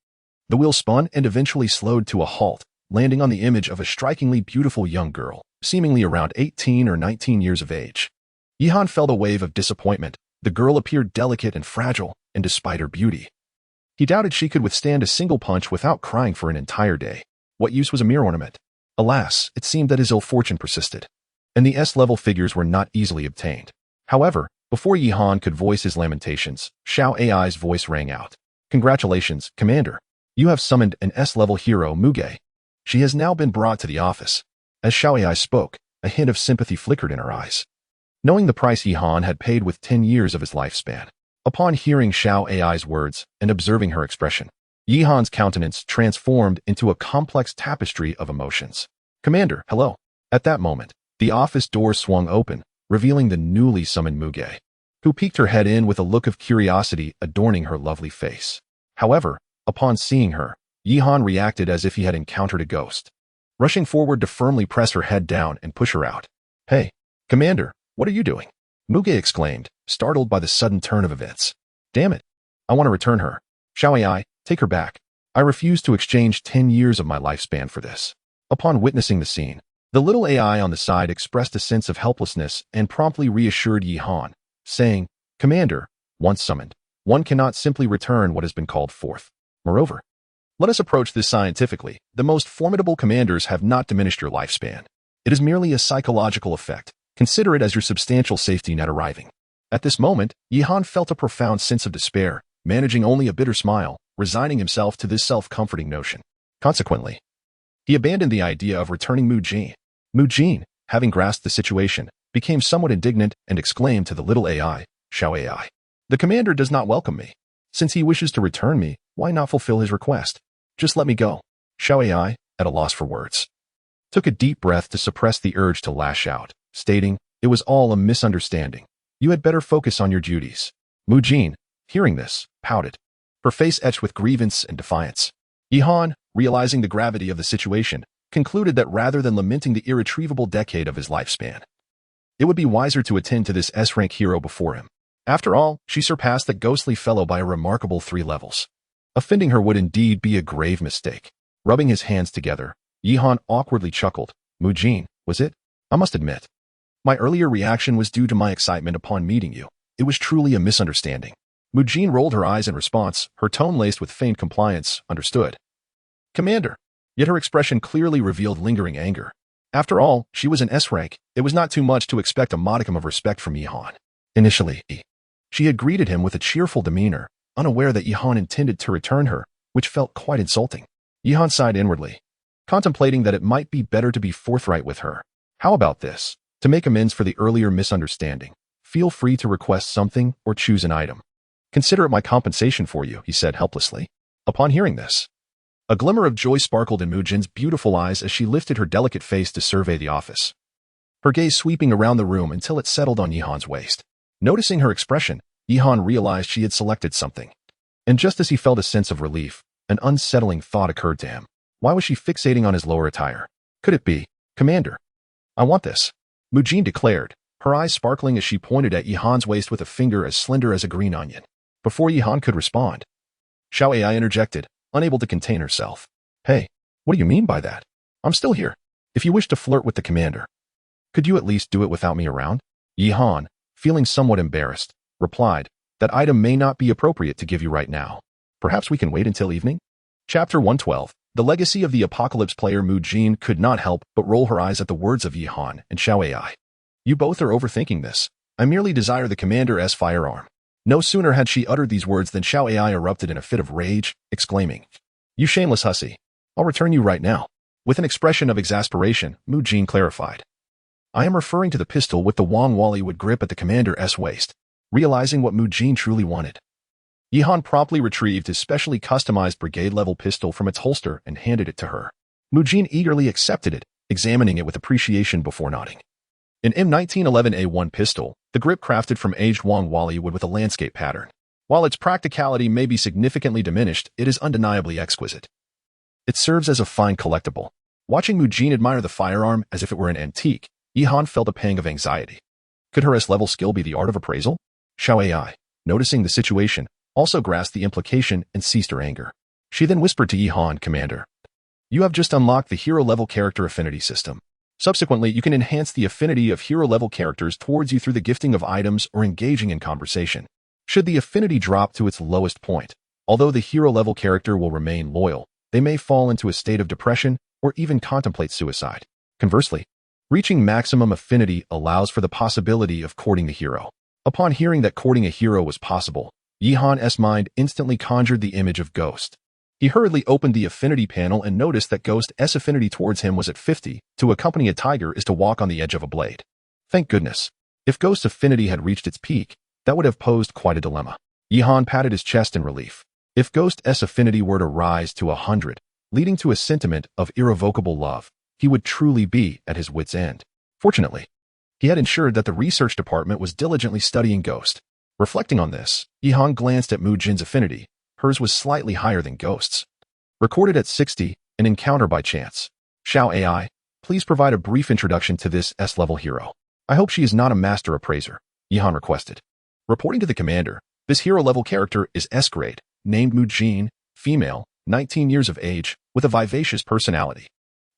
Speaker 1: The wheel spun and eventually slowed to a halt, landing on the image of a strikingly beautiful young girl, seemingly around 18 or 19 years of age. Yihan felt a wave of disappointment. The girl appeared delicate and fragile, and despite her beauty, he doubted she could withstand a single punch without crying for an entire day. What use was a mere ornament? Alas, it seemed that his ill fortune persisted, and the S-level figures were not easily obtained. However, before Yihan could voice his lamentations, Xiao Ai's voice rang out. "Congratulations, Commander. You have summoned an S-level hero, Muge. She has now been brought to the office." As Xiao Ai spoke, a hint of sympathy flickered in her eyes. Knowing the price Yihan had paid with 10 years of his lifespan, upon hearing Xiao Ai's words and observing her expression, Yihan's countenance transformed into a complex tapestry of emotions. "Commander, hello." At that moment, the office door swung open, revealing the newly summoned Muge, who peeked her head in with a look of curiosity adorning her lovely face. However, upon seeing her, Yihan reacted as if he had encountered a ghost, rushing forward to firmly press her head down and push her out. "Hey, Commander, what are you doing?" Muge exclaimed, startled by the sudden turn of events. "Damn it, I want to return her. Xiao Ai, take her back. I refuse to exchange 10 years of my lifespan for this." Upon witnessing the scene, the little AI on the side expressed a sense of helplessness and promptly reassured Yihan, saying, "Commander, once summoned, one cannot simply return what has been called forth. Moreover, let us approach this scientifically. The most formidable commanders have not diminished your lifespan. It is merely a psychological effect. Consider it as your substantial safety net arriving." At this moment, Yihan felt a profound sense of despair, managing only a bitter smile, resigning himself to this self-comforting notion. Consequently, he abandoned the idea of returning Mujin. Mujin, having grasped the situation, became somewhat indignant and exclaimed to the little AI, "Xiao Ai, the commander does not welcome me. Since he wishes to return me, why not fulfill his request? Just let me go." Xiao Ai, at a loss for words, took a deep breath to suppress the urge to lash out, stating, "It was all a misunderstanding. You had better focus on your duties." Mujin, hearing this, pouted, her face etched with grievance and defiance. Yihan, realizing the gravity of the situation, concluded that rather than lamenting the irretrievable decade of his lifespan, it would be wiser to attend to this S-rank hero before him. After all, she surpassed the ghostly fellow by a remarkable 3 levels. Offending her would indeed be a grave mistake. Rubbing his hands together, Yihan awkwardly chuckled. "Mujin, was it? I must admit, my earlier reaction was due to my excitement upon meeting you. It was truly a misunderstanding." Mujin rolled her eyes in response, her tone laced with feigned compliance. "Understood, Commander." Yet her expression clearly revealed lingering anger. After all, she was an S-rank. It was not too much to expect a modicum of respect from Yihan. Initially, she had greeted him with a cheerful demeanor, unaware that Yihan intended to return her, which felt quite insulting. Yihan sighed inwardly, contemplating that it might be better to be forthright with her. "How about this? To make amends for the earlier misunderstanding, feel free to request something or choose an item. Consider it my compensation for you," he said helplessly. Upon hearing this, a glimmer of joy sparkled in Mujin's beautiful eyes as she lifted her delicate face to survey the office. her gaze sweeping around the room until it settled on Yihan's waist. Noticing her expression, Yihan realized she had selected something. And just as he felt a sense of relief, an unsettling thought occurred to him. Why was she fixating on his lower attire? Could it be, Commander? I want this, Mujin declared, her eyes sparkling as she pointed at Yihan's waist with a finger as slender as a green onion. Before Yihan could respond, Xiao Ai interjected, unable to contain herself. Hey, what do you mean by that? I'm still here. If you wish to flirt with the commander, could you at least do it without me around? Yihan, feeling somewhat embarrassed, replied, that item may not be appropriate to give you right now. Perhaps we can wait until evening? Chapter 112. The legacy of the apocalypse player Mujin could not help but roll her eyes at the words of Yihan and Xiao Ai. You both are overthinking this. I merely desire the commander's firearm. No sooner had she uttered these words than Xiao Ai erupted in a fit of rage, exclaiming, You shameless hussy. I'll return you right now. With an expression of exasperation, Mujin clarified. I am referring to the pistol with the Wang Wally would grip at the commander's waist. Realizing what Mujin truly wanted, Yihan promptly retrieved his specially customized brigade-level pistol from its holster and handed it to her. Mujin eagerly accepted it, examining it with appreciation before nodding. An M1911A1 pistol, the grip crafted from aged Wang Wally wood with a landscape pattern. While its practicality may be significantly diminished, it is undeniably exquisite. It serves as a fine collectible. Watching Mujin admire the firearm as if it were an antique, Yihan felt a pang of anxiety. Could her S-level skill be the art of appraisal? Xiao Ai, noticing the situation, also grasped the implication and ceased her anger. She then whispered to Yihan, Commander, you have just unlocked the hero-level character affinity system. Subsequently, you can enhance the affinity of hero-level characters towards you through the gifting of items or engaging in conversation. Should the affinity drop to its lowest point, although the hero-level character will remain loyal, they may fall into a state of depression or even contemplate suicide. Conversely, reaching maximum affinity allows for the possibility of courting the hero. Upon hearing that courting a hero was possible, Yihan's mind instantly conjured the image of Ghost. He hurriedly opened the affinity panel and noticed that Ghost's affinity towards him was at 50. To accompany a tiger is to walk on the edge of a blade. Thank goodness. If Ghost's affinity had reached its peak, that would have posed quite a dilemma. Yihan patted his chest in relief. If Ghost's affinity were to rise to 100, leading to a sentiment of irrevocable love, he would truly be at his wit's end. Fortunately, he had ensured that the research department was diligently studying Ghost. Reflecting on this, Yihan glanced at Mujin's affinity. Hers was slightly higher than Ghost's. Recorded at 60, an encounter by chance. Xiao Ai, please provide a brief introduction to this S-level hero. I hope she is not a master appraiser, Yihan requested. Reporting to the commander, this hero-level character is S-grade, named Mujin, female, 19 years of age, with a vivacious personality.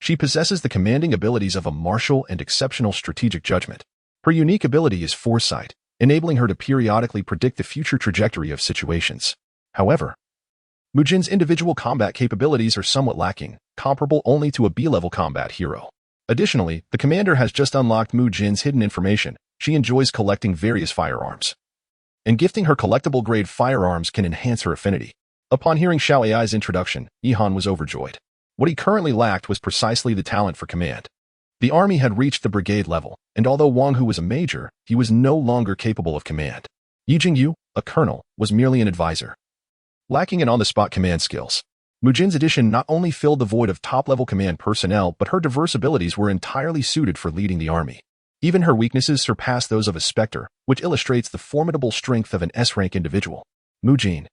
Speaker 1: She possesses the commanding abilities of a martial and exceptional strategic judgment. Her unique ability is foresight, enabling her to periodically predict the future trajectory of situations. However, Mujin's individual combat capabilities are somewhat lacking, comparable only to a B-level combat hero. Additionally, the commander has just unlocked Mujin's hidden information. She enjoys collecting various firearms. And gifting her collectible-grade firearms can enhance her affinity. Upon hearing Xiao Ai's introduction, Yihan was overjoyed. What he currently lacked was precisely the talent for command. The army had reached the brigade level, and although Wang Hu was a major, he was no longer capable of command. Yi Jingyu, a colonel, was merely an advisor, lacking in on-the-spot command skills. Mujin's addition not only filled the void of top-level command personnel, but her diverse abilities were entirely suited for leading the army. Even her weaknesses surpassed those of a Spectre, which illustrates the formidable strength of an S-rank individual. Mujin,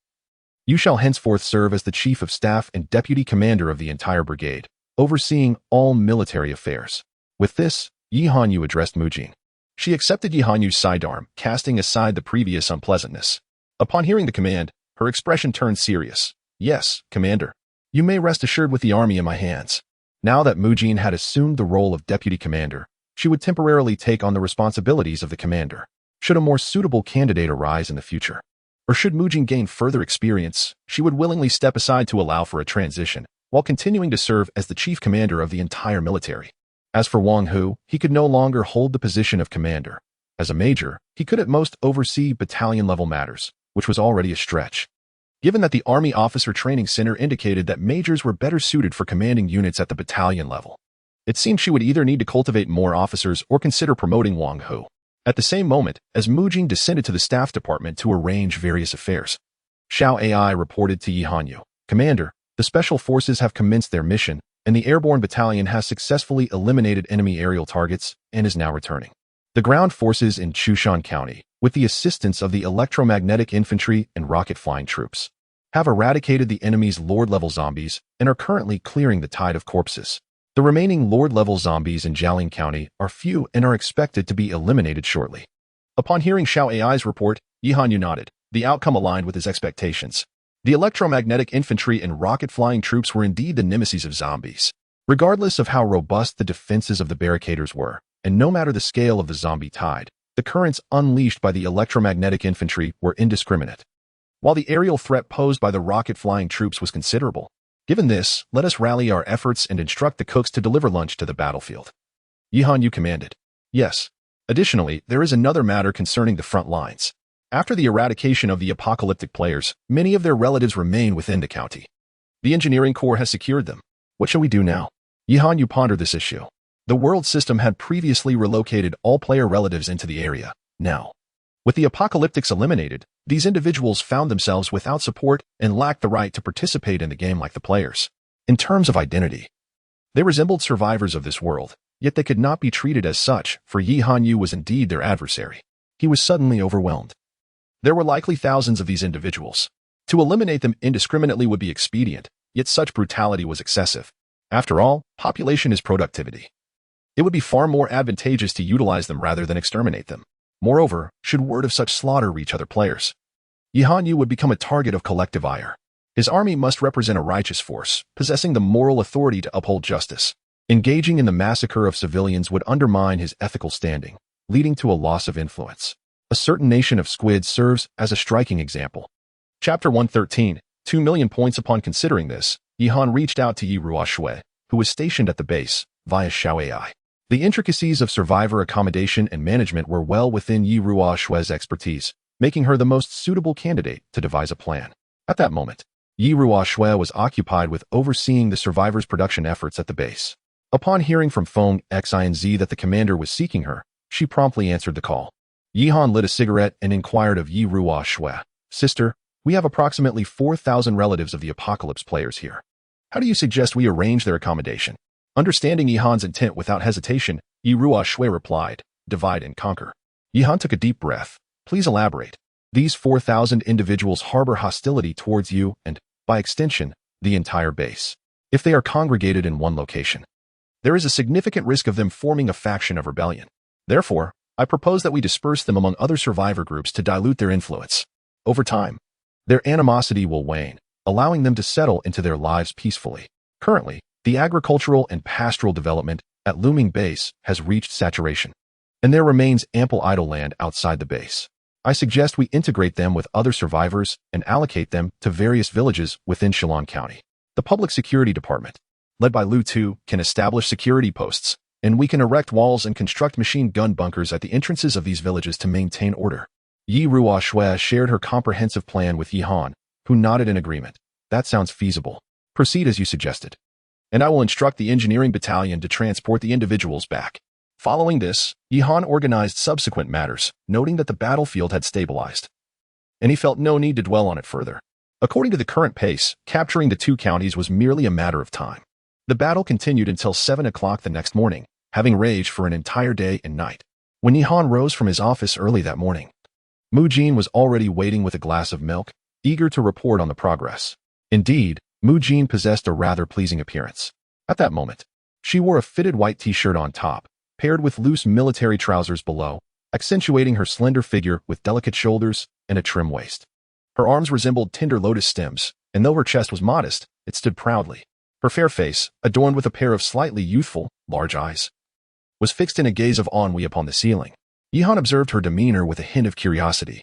Speaker 1: you shall henceforth serve as the chief of staff and deputy commander of the entire brigade, overseeing all military affairs. With this, Yihan Yu addressed Mujin. She accepted Yihan Yu's sidearm, casting aside the previous unpleasantness. Upon hearing the command, her expression turned serious. Yes, Commander. You may rest assured with the army in my hands. Now that Mujin had assumed the role of deputy commander, she would temporarily take on the responsibilities of the commander. Should a more suitable candidate arise in the future, or should Mujin gain further experience, she would willingly step aside to allow for a transition, while continuing to serve as the chief commander of the entire military. As for Wang Hu, he could no longer hold the position of commander. As a major, he could at most oversee battalion-level matters, which was already a stretch. Given that the Army Officer Training Center indicated that majors were better suited for commanding units at the battalion level, it seemed she would either need to cultivate more officers or consider promoting Wang Hu. At the same moment, as Mujin descended to the staff department to arrange various affairs, Xiao Ai reported to Yihan Yu, Commander, the Special Forces have commenced their mission, and the airborne battalion has successfully eliminated enemy aerial targets and is now returning. The ground forces in Chushan County, with the assistance of the electromagnetic infantry and rocket-flying troops, have eradicated the enemy's Lord-level zombies and are currently clearing the tide of corpses. The remaining Lord-level zombies in Jialing County are few and are expected to be eliminated shortly. Upon hearing Xiao Ai's report, Yihan Yu nodded. The outcome aligned with his expectations. The electromagnetic infantry and rocket-flying troops were indeed the nemesis of zombies. Regardless of how robust the defenses of the barricaders were, and no matter the scale of the zombie tide, the currents unleashed by the electromagnetic infantry were indiscriminate. While the aerial threat posed by the rocket-flying troops was considerable, given this, let us rally our efforts and instruct the cooks to deliver lunch to the battlefield. Yihan Yu commanded. Yes. Additionally, there is another matter concerning the front lines. After the eradication of the apocalyptic players, many of their relatives remain within the county. The engineering corps has secured them. What shall we do now? Yihan Yu pondered this issue. The world system had previously relocated all player relatives into the area. Now, with the apocalyptics eliminated, these individuals found themselves without support and lacked the right to participate in the game like the players. In terms of identity, they resembled survivors of this world, yet they could not be treated as such, for Yihan Yu was indeed their adversary. He was suddenly overwhelmed. There were likely thousands of these individuals. To eliminate them indiscriminately would be expedient, yet such brutality was excessive. After all, population is productivity. It would be far more advantageous to utilize them rather than exterminate them. Moreover, should word of such slaughter reach other players, Yihan Yu would become a target of collective ire. His army must represent a righteous force, possessing the moral authority to uphold justice. Engaging in the massacre of civilians would undermine his ethical standing, leading to a loss of influence. A certain nation of squids serves as a striking example. Chapter 113, 2 million points. Upon considering this, Yihan reached out to Yi Ruoshui, who was stationed at the base, via Xiao Ai. The intricacies of survivor accommodation and management were well within Yi Ruoshui's expertise, making her the most suitable candidate to devise a plan. At that moment, Yi Ruoshui was occupied with overseeing the survivors' production efforts at the base. Upon hearing from Feng Xinz that the commander was seeking her, she promptly answered the call. Yihan lit a cigarette and inquired of Yi Ruoshui, Sister, we have approximately 4,000 relatives of the apocalypse players here. How do you suggest we arrange their accommodation? Understanding Yihan's intent without hesitation, Yi Ruoshui replied, divide and conquer. Yihan took a deep breath. Please elaborate. These 4,000 individuals harbor hostility towards you and, by extension, the entire base. If they are congregated in one location, there is a significant risk of them forming a faction of rebellion. Therefore, I propose that we disperse them among other survivor groups to dilute their influence. Over time, their animosity will wane, allowing them to settle into their lives peacefully. Currently, the agricultural and pastoral development at Looming Base has reached saturation, and there remains ample idle land outside the base. I suggest we integrate them with other survivors and allocate them to various villages within Shillong County. The Public Security Department, led by Lu Tu, can establish security posts, and we can erect walls and construct machine gun bunkers at the entrances of these villages to maintain order. Yi Ruoshui shared her comprehensive plan with Yihan, who nodded in agreement. That sounds feasible. Proceed as you suggested. And I will instruct the engineering battalion to transport the individuals back. Following this, Yihan organized subsequent matters, noting that the battlefield had stabilized, and he felt no need to dwell on it further. According to the current pace, capturing the two counties was merely a matter of time. The battle continued until 7 o'clock the next morning, having raged for an entire day and night. When Yihan rose from his office early that morning, Mu Jin was already waiting with a glass of milk, eager to report on the progress. Indeed, Mu Jin possessed a rather pleasing appearance. At that moment, she wore a fitted white t-shirt on top, paired with loose military trousers below, accentuating her slender figure with delicate shoulders and a trim waist. Her arms resembled tender lotus stems, and though her chest was modest, it stood proudly. Her fair face, adorned with a pair of slightly youthful, large eyes, was fixed in a gaze of ennui upon the ceiling. Yihan observed her demeanor with a hint of curiosity,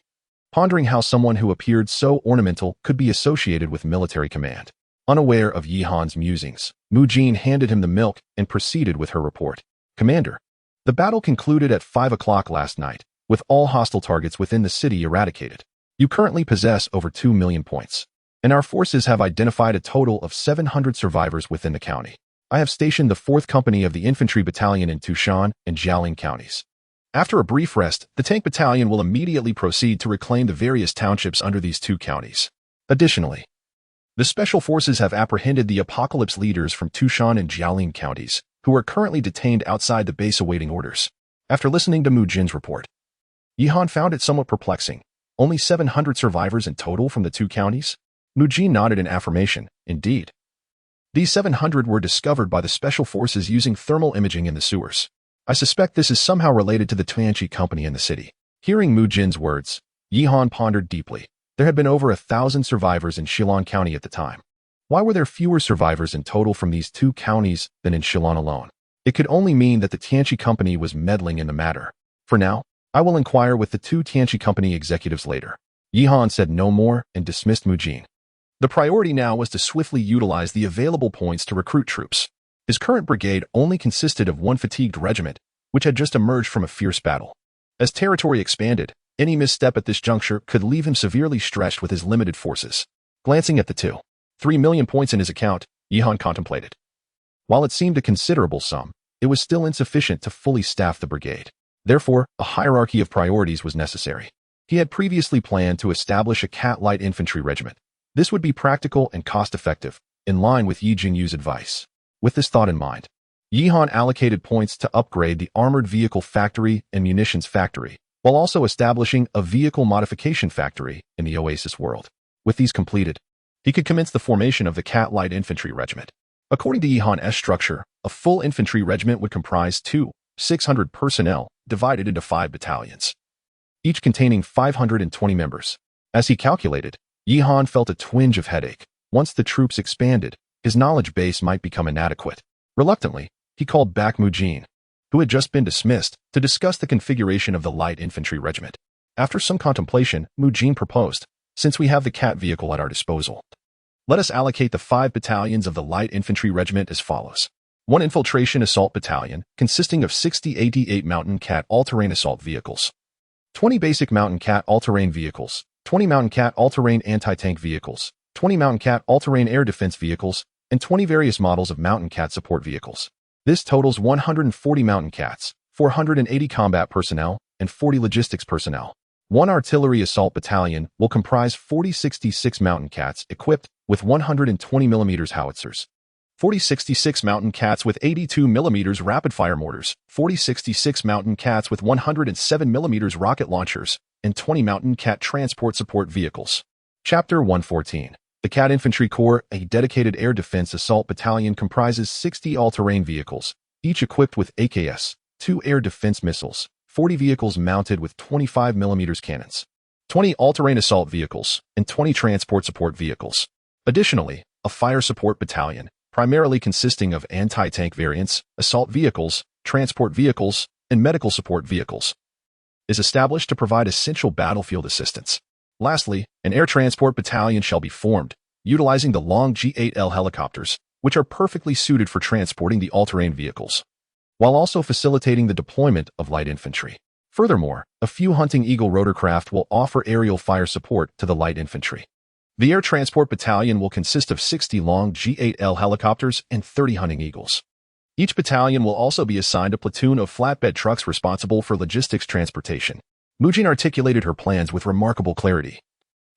Speaker 1: pondering how someone who appeared so ornamental could be associated with military command. Unaware of Yihan's musings, Mu Jin handed him the milk and proceeded with her report. Commander, the battle concluded at 5 o'clock last night, with all hostile targets within the city eradicated. You currently possess over 2 million points, and our forces have identified a total of 700 survivors within the county. I have stationed the 4th Company of the Infantry Battalion in Tushan and Jialing counties. After a brief rest, the Tank Battalion will immediately proceed to reclaim the various townships under these two counties. Additionally, The Special Forces have apprehended the Apocalypse leaders from Tushan and Jiaolin counties, who are currently detained outside the base awaiting orders. After listening to Mu Jin's report, Yihan found it somewhat perplexing. Only 700 survivors in total from the two counties? Mu Jin nodded in affirmation. Indeed. These 700 were discovered by the Special Forces using thermal imaging in the sewers. I suspect this is somehow related to the Tianqi company in the city. Hearing Mu Jin's words, Yihan pondered deeply. There had been over 1,000 survivors in Shilin County at the time. Why were there fewer survivors in total from these two counties than in Shilin alone? It could only mean that the Tianqi company was meddling in the matter. For now, I will inquire with the two Tianqi company executives later. Yihan said no more and dismissed Mu Jin. The priority now was to swiftly utilize the available points to recruit troops. His current brigade only consisted of one fatigued regiment, which had just emerged from a fierce battle. As territory expanded, any misstep at this juncture could leave him severely stretched with his limited forces. Glancing at the 3 million points in his account, Yihan contemplated. While it seemed a considerable sum, it was still insufficient to fully staff the brigade. Therefore, a hierarchy of priorities was necessary. He had previously planned to establish a Cat Light Infantry regiment. This would be practical and cost-effective, in line with Yi Jingyu's advice. With this thought in mind, Yihan allocated points to upgrade the armored vehicle factory and munitions factory, while also establishing a vehicle modification factory in the Oasis world. With these completed, he could commence the formation of the Cat Light Infantry Regiment. According to Yihan's structure, a full infantry regiment would comprise 600 personnel, divided into 5 battalions, each containing 520 members. As he calculated, Yihan felt a twinge of headache. Once the troops expanded, his knowledge base might become inadequate. Reluctantly, he called back Mu Jin, who had just been dismissed, to discuss the configuration of the light infantry regiment. After some contemplation, Mu Jin proposed, since we have the Cat vehicle at our disposal, let us allocate the 5 battalions of the light infantry regiment as follows. 1 infiltration assault battalion, consisting of 60 88 Mountain Cat all-terrain assault vehicles, 20 basic Mountain Cat all-terrain vehicles, 20 Mountain Cat all-terrain anti-tank vehicles, 20 Mountain Cat all-terrain air defense vehicles, and 20 various models of Mountain Cat support vehicles. This totals 140 Mountain Cats, 480 combat personnel, and 40 logistics personnel. 1 artillery assault battalion will comprise 4066 Mountain Cats equipped with 120 mm howitzers, 4066 Mountain Cats with 82 mm rapid-fire mortars, 4066 Mountain Cats with 107 mm rocket launchers, and 20 Mountain Cat transport support vehicles. Chapter 114. The Cat Infantry Corps, a dedicated air defense assault battalion, comprises 60 all-terrain vehicles, each equipped with AKS, 2 air defense missiles, 40 vehicles mounted with 25 mm cannons, 20 all-terrain assault vehicles, and 20 transport support vehicles. Additionally, a fire support battalion, primarily consisting of anti-tank variants, assault vehicles, transport vehicles, and medical support vehicles, is established to provide essential battlefield assistance. Lastly, an air transport battalion shall be formed, utilizing the long G8L helicopters, which are perfectly suited for transporting the all-terrain vehicles, while also facilitating the deployment of light infantry. Furthermore, a few Hunting Eagle rotorcraft will offer aerial fire support to the light infantry. The air transport battalion will consist of 60 long G8L helicopters and 30 Hunting Eagles. Each battalion will also be assigned a platoon of flatbed trucks responsible for logistics transportation. Mu Jin articulated her plans with remarkable clarity,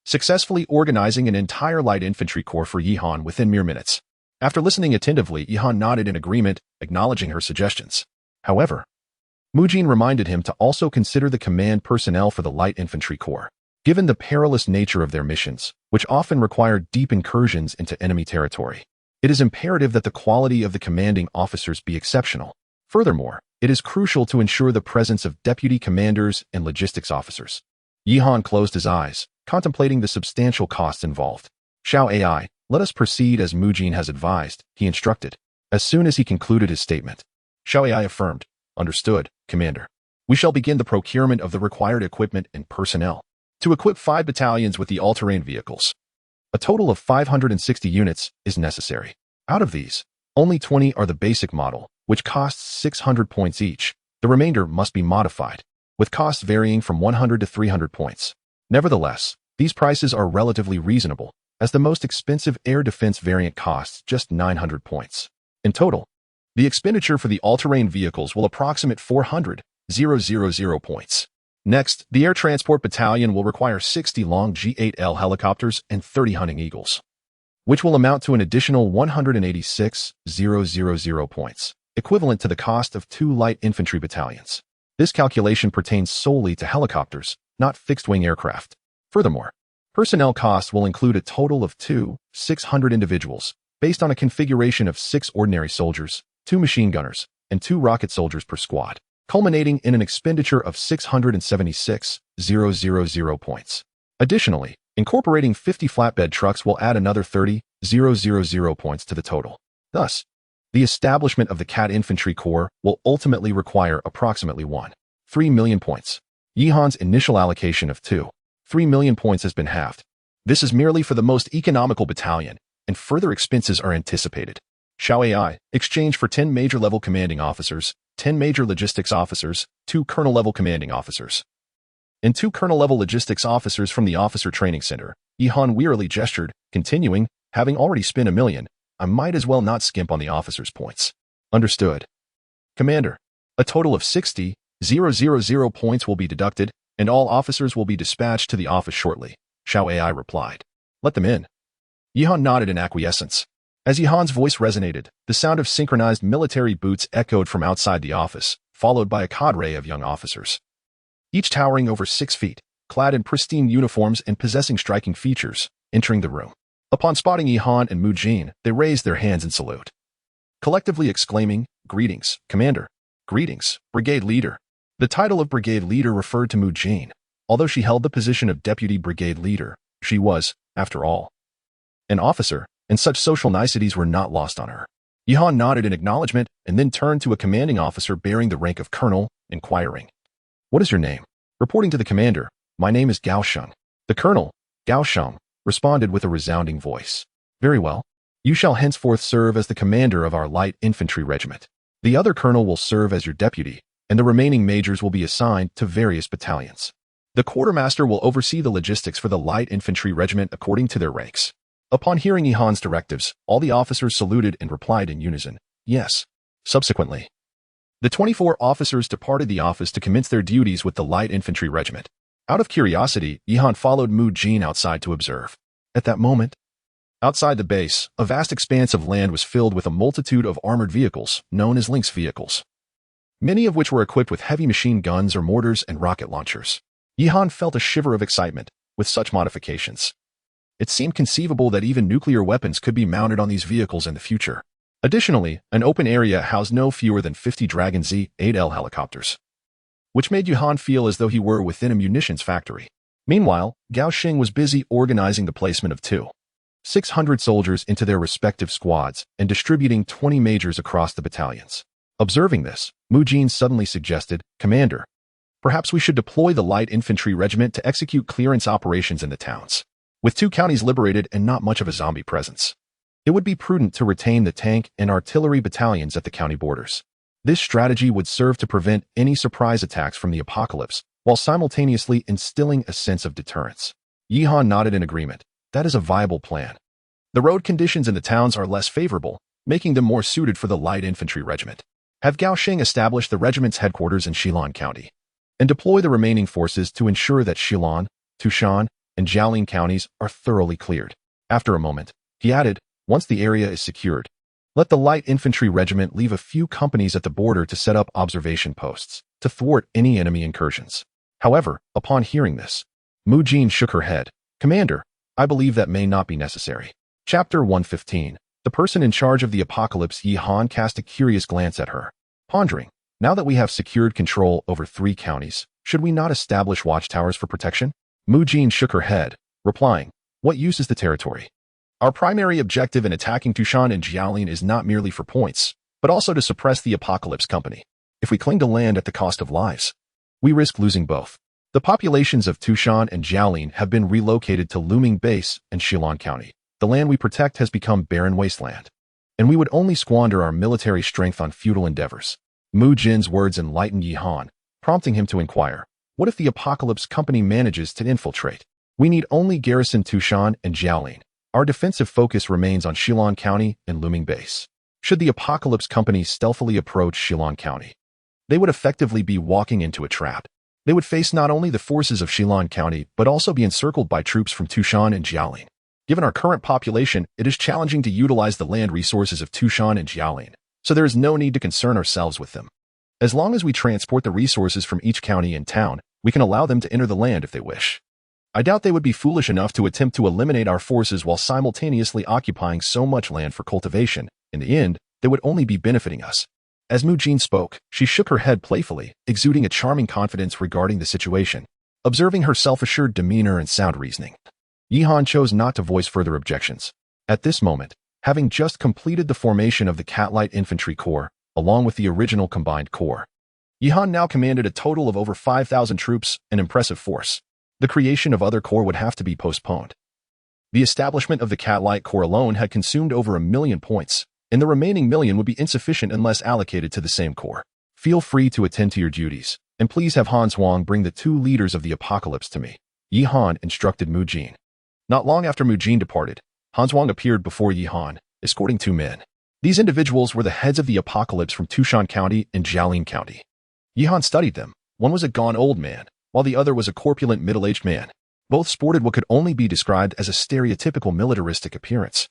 Speaker 1: successfully organizing an entire light infantry corps for Yihan within mere minutes. After listening attentively, Yihan nodded in agreement, acknowledging her suggestions. However, Mu Jin reminded him to also consider the command personnel for the light infantry corps. Given the perilous nature of their missions, which often require deep incursions into enemy territory, it is imperative that the quality of the commanding officers be exceptional. Furthermore, it is crucial to ensure the presence of deputy commanders and logistics officers. Yihan closed his eyes, contemplating the substantial costs involved. Xiao AI, let us proceed as Mu Jin has advised, he instructed. As soon as he concluded his statement, Xiao AI affirmed, understood, Commander. We shall begin the procurement of the required equipment and personnel to equip 5 battalions with the all-terrain vehicles. A total of 560 units is necessary. Out of these, only 20 are the basic model, which costs 600 points each. The remainder must be modified, with costs varying from 100 to 300 points. Nevertheless, these prices are relatively reasonable, as the most expensive air defense variant costs just 900 points. In total, the expenditure for the all-terrain vehicles will approximate 400,000 points. Next, the air transport battalion will require 60 long G8L helicopters and 30 Hunting Eagles. which will amount to an additional 186,000 points, equivalent to the cost of 2 light infantry battalions. This calculation pertains solely to helicopters, not fixed-wing aircraft. Furthermore, personnel costs will include a total of 600 individuals, based on a configuration of 6 ordinary soldiers, 2 machine gunners, and 2 rocket soldiers per squad, culminating in an expenditure of 676,000 points. Additionally, incorporating 50 flatbed trucks will add another 30,000 points to the total. Thus, the establishment of the Cat Infantry Corps will ultimately require approximately 3 million points. Yihan's initial allocation of 3 million points has been halved. This is merely for the most economical battalion, and further expenses are anticipated. Xiao AI, exchange for 10 major-level commanding officers, 10 major logistics officers, 2 colonel-level commanding officers, and 2 colonel-level logistics officers from the officer training center. Yihan wearily gestured, continuing, having already spent 1 million, I might as well not skimp on the officers' points. Understood. Commander, a total of 60,000 points will be deducted, and all officers will be dispatched to the office shortly, Xiao AI replied. Let them in. Yihan nodded in acquiescence. As Yihan's voice resonated, the sound of synchronized military boots echoed from outside the office, followed by a cadre of young officers, each towering over 6 feet, clad in pristine uniforms and possessing striking features, entering the room. Upon spotting Yihan and Mu Jin, they raised their hands in salute, collectively exclaiming, "Greetings, Commander. Greetings, Brigade Leader." The title of Brigade Leader referred to Mu Jin. Although she held the position of Deputy Brigade Leader, she was, after all, an officer, and such social niceties were not lost on her. Yihan nodded in acknowledgement and then turned to a commanding officer bearing the rank of colonel, inquiring, "What is your name?" Reporting to the commander, "My name is Gao Sheng." The colonel, Gao Sheng, responded with a resounding voice, "Very well. You shall henceforth serve as the commander of our light infantry regiment. The other colonel will serve as your deputy, and the remaining majors will be assigned to various battalions. The quartermaster will oversee the logistics for the light infantry regiment according to their ranks." Upon hearing Yihan's directives, all the officers saluted and replied in unison, "Yes." Subsequently, the 24 officers departed the office to commence their duties with the light infantry regiment. Out of curiosity, Yihan followed Mu Jin outside to observe. At that moment, outside the base, a vast expanse of land was filled with a multitude of armored vehicles, known as Lynx vehicles, many of which were equipped with heavy machine guns or mortars and rocket launchers. Yihan felt a shiver of excitement. With such modifications, it seemed conceivable that even nuclear weapons could be mounted on these vehicles in the future. Additionally, an open area housed no fewer than 50 Dragon Z-8L helicopters, which made Yihan feel as though he were within a munitions factory. Meanwhile, Gao Sheng was busy organizing the placement of 600 soldiers into their respective squads and distributing 20 majors across the battalions. Observing this, Mu Jin suddenly suggested, "Commander, perhaps we should deploy the light infantry regiment to execute clearance operations in the towns. With 2 counties liberated and not much of a zombie presence, it would be prudent to retain the tank and artillery battalions at the county borders. This strategy would serve to prevent any surprise attacks from the apocalypse, while simultaneously instilling a sense of deterrence." Yihan nodded in agreement. That is a viable plan. The road conditions in the towns are less favorable, making them more suited for the light infantry regiment. Have Gao Sheng establish the regiment's headquarters in Shilin County, and deploy the remaining forces to ensure that Shilin, Tushan, and Jiaolin counties are thoroughly cleared. After a moment, he added, "Once the area is secured, let the light infantry regiment leave a few companies at the border to set up observation posts, to thwart any enemy incursions." However, upon hearing this, Mu Jin shook her head. "Commander, I believe that may not be necessary." Chapter 115. The person in charge of the apocalypse. Yihan cast a curious glance at her, pondering, now that we have secured control over 3 counties, should we not establish watchtowers for protection? Mu Jin shook her head, replying, "What use is the territory? Our primary objective in attacking Tushan and Jiaolin is not merely for points, but also to suppress the Apocalypse Company. If we cling to land at the cost of lives, we risk losing both." The populations of Tushan and Jiaolin have been relocated to Luming Base and Shilin County. The land we protect has become barren wasteland, and we would only squander our military strength on futile endeavors. Mu Jin's words enlightened Yihan, prompting him to inquire, what if the Apocalypse Company manages to infiltrate? We need only garrison Tushan and Jiaolin. Our defensive focus remains on Shilin County and Luming Base. Should the Apocalypse Company stealthily approach Shilin County, they would effectively be walking into a trap. They would face not only the forces of Shilin County, but also be encircled by troops from Tushan and Jiaolin. Given our current population, it is challenging to utilize the land resources of Tushan and Jiaolin, so there is no need to concern ourselves with them. As long as we transport the resources from each county and town, we can allow them to enter the land if they wish. I doubt they would be foolish enough to attempt to eliminate our forces while simultaneously occupying so much land for cultivation. In the end, they would only be benefiting us. As Mu Jin spoke, she shook her head playfully, exuding a charming confidence regarding the situation, observing her self-assured demeanor and sound reasoning. Yihan chose not to voice further objections. At this moment, having just completed the formation of the Cat-Light Infantry Corps, along with the original combined corps, Yihan now commanded a total of over 5,000 troops, an impressive force. The creation of other corps would have to be postponed. The establishment of the Cat-Light Corps alone had consumed over 1 million points, and the remaining million would be insufficient unless allocated to the same corps. Feel free to attend to your duties, and please have Han Huang bring the 2 leaders of the apocalypse to me, Yihan instructed Mu Jin. Not long after Mu Jin departed, Han Huang appeared before Yihan, escorting 2 men. These individuals were the heads of the apocalypse from Tushan County and Jiaolin County. Yihan studied them. One was a gaunt old man, while the other was a corpulent middle-aged man. Both sported what could only be described as a stereotypical militaristic appearance,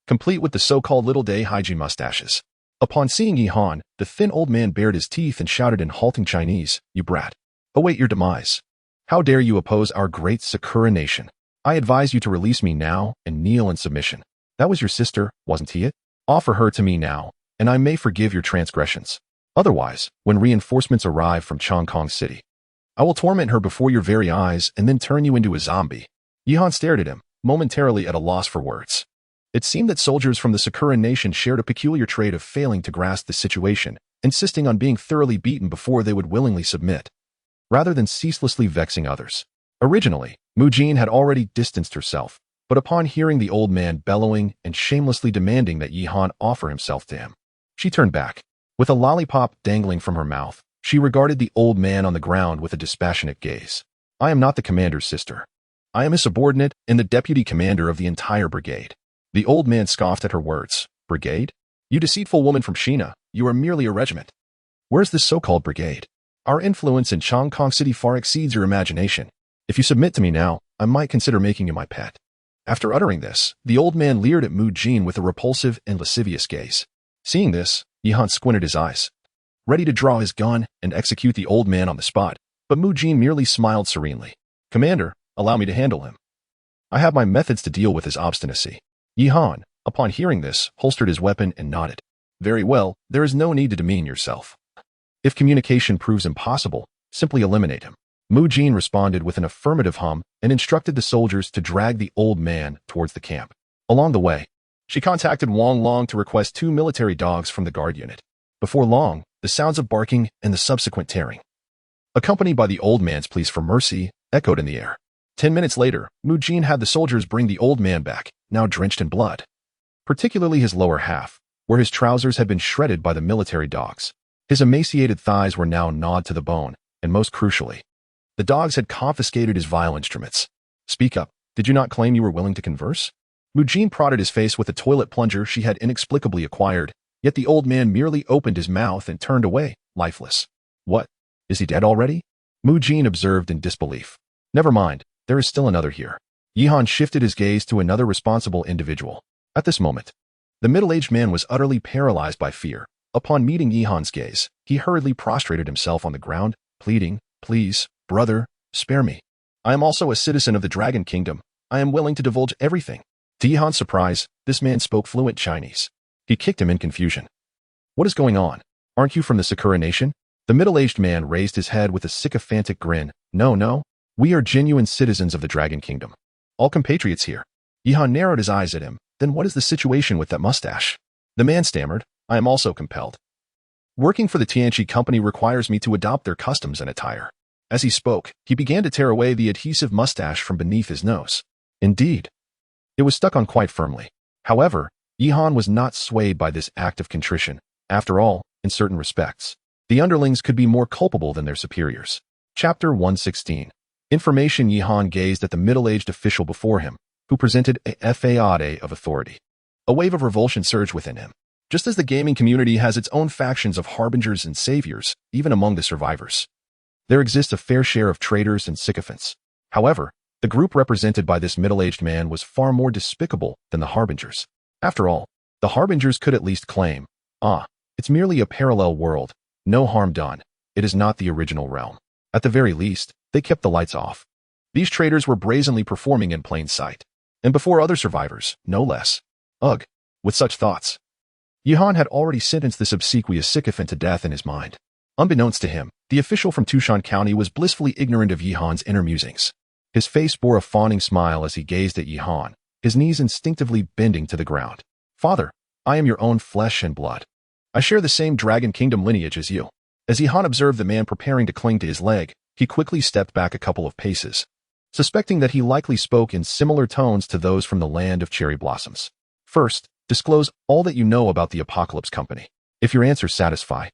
Speaker 1: complete with the so-called little day hygiene mustaches. Upon seeing Yihan, the thin old man bared his teeth and shouted in halting Chinese, "You brat! Await your demise. How dare you oppose our great Sakura nation? I advise you to release me now and kneel in submission. That was your sister, wasn't he it? Offer her to me now, and I may forgive your transgressions. Otherwise, when reinforcements arrive from Chongqing City, I will torment her before your very eyes and then turn you into a zombie." Yihan stared at him, momentarily at a loss for words. It seemed that soldiers from the Sakura nation shared a peculiar trait of failing to grasp the situation, insisting on being thoroughly beaten before they would willingly submit, rather than ceaselessly vexing others. Originally, Mu Jin had already distanced herself, but upon hearing the old man bellowing and shamelessly demanding that Yihan offer himself to him, she turned back. With a lollipop dangling from her mouth, she regarded the old man on the ground with a dispassionate gaze. "I am not the commander's sister. I am a subordinate and the deputy commander of the entire brigade." The old man scoffed at her words. "Brigade? You deceitful woman from China, you are merely a regiment. Where's this so-called brigade? Our influence in Chongqing City far exceeds your imagination. If you submit to me now, I might consider making you my pet." After uttering this, the old man leered at Mu Jin with a repulsive and lascivious gaze. Seeing this, Yihan squinted his eyes, ready to draw his gun and execute the old man on the spot, but Mu Jin merely smiled serenely. "Commander, allow me to handle him. I have my methods to deal with his obstinacy." Yihan, upon hearing this, holstered his weapon and nodded. "Very well, there is no need to demean yourself. If communication proves impossible, simply eliminate him." Mu Jin responded with an affirmative hum and instructed the soldiers to drag the old man towards the camp. Along the way, she contacted Wang Long to request 2 military dogs from the guard unit. Before long, the sounds of barking and the subsequent tearing, accompanied by the old man's pleas for mercy, echoed in the air. 10 minutes later, Mu Jin had the soldiers bring the old man back, now drenched in blood, particularly his lower half, where his trousers had been shredded by the military dogs. His emaciated thighs were now gnawed to the bone, and most crucially, the dogs had confiscated his vile instruments. "Speak up, did you not claim you were willing to converse?" Mu Jin prodded his face with a toilet plunger she had inexplicably acquired, yet the old man merely opened his mouth and turned away, lifeless. "What? Is he dead already?" Mu Jin observed in disbelief. "Never mind, there is still another here." Yihan shifted his gaze to another responsible individual. At this moment, the middle-aged man was utterly paralyzed by fear. Upon meeting Yihan's gaze, he hurriedly prostrated himself on the ground, pleading, "Please, brother, spare me. I am also a citizen of the Dragon Kingdom. I am willing to divulge everything." To Yihan's surprise, this man spoke fluent Chinese. He kicked him in confusion. "What is going on? Aren't you from the Sakura nation?" The middle-aged man raised his head with a sycophantic grin. No, we are genuine citizens of the Dragon Kingdom. All compatriots here." Yihan narrowed his eyes at him. "Then what is the situation with that mustache?" The man stammered, "I am also compelled. Working for the Tianchi company requires me to adopt their customs and attire." As he spoke, he began to tear away the adhesive mustache from beneath his nose. Indeed, it was stuck on quite firmly. However, Yihan was not swayed by this act of contrition. After all, in certain respects, the underlings could be more culpable than their superiors. Chapter 116. Information. Yihan gazed at the middle-aged official before him, who presented a facade of authority. A wave of revulsion surged within him. Just as the gaming community has its own factions of harbingers and saviors, even among the survivors, there exists a fair share of traitors and sycophants. However, The group represented by this middle-aged man was far more despicable than the Harbingers. After all, the Harbingers could at least claim, it's merely a parallel world, no harm done, it is not the original realm. At the very least, they kept the lights off. These traitors were brazenly performing in plain sight, and before other survivors, no less. Ugh, with such thoughts, Yihan had already sentenced this obsequious sycophant to death in his mind. Unbeknownst to him, the official from Tushan County was blissfully ignorant of Yihan's inner musings. His face bore a fawning smile as he gazed at Yihan, his knees instinctively bending to the ground. Father, I am your own flesh and blood. I share the same Dragon Kingdom lineage as you. As Yihan observed the man preparing to cling to his leg, he quickly stepped back a couple of paces, suspecting that he likely spoke in similar tones to those from the land of cherry blossoms. First, disclose all that you know about the Apocalypse Company. If your answers satisfy,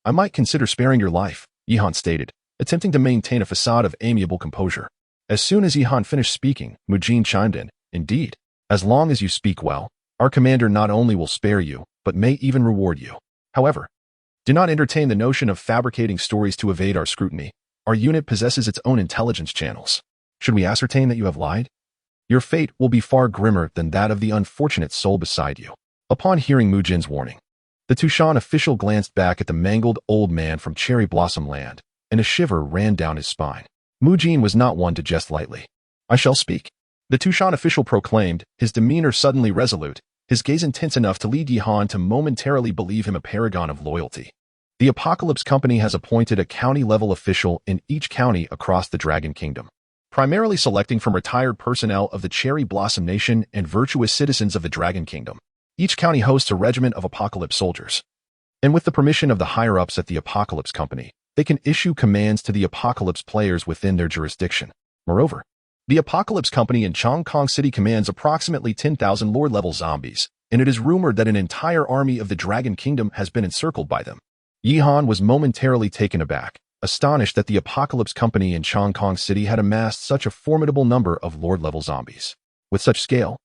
Speaker 1: I might consider sparing your life, Yihan stated, attempting to maintain a facade of amiable composure. As soon as Yihan finished speaking, Mujin chimed in, Indeed, as long as you speak well, our commander not only will spare you, but may even reward you. However, do not entertain the notion of fabricating stories to evade our scrutiny. Our unit possesses its own intelligence channels. Should we ascertain that you have lied, your fate will be far grimmer than that of the unfortunate soul beside you. Upon hearing Mujin's warning, the Tushan official glanced back at the mangled old man from Cherry Blossom Land, and a shiver ran down his spine. Mujin was not one to jest lightly. I shall speak, the Tushan official proclaimed, his demeanor suddenly resolute, his gaze intense enough to lead Yihan to momentarily believe him a paragon of loyalty. The Apocalypse Company has appointed a county-level official in each county across the Dragon Kingdom, primarily selecting from retired personnel of the Cherry Blossom Nation and virtuous citizens of the Dragon Kingdom. Each county hosts a regiment of Apocalypse soldiers, and with the permission of the higher-ups at the Apocalypse Company, they can issue commands to the Apocalypse players within their jurisdiction. Moreover, the Apocalypse Company in Chong Kong City commands approximately 10,000 Lord-level zombies, and it is rumored that an entire army of the Dragon Kingdom has been encircled by them. Yihan was momentarily taken aback, astonished that the Apocalypse Company in Chong Kong City had amassed such a formidable number of Lord-level zombies. With such scale,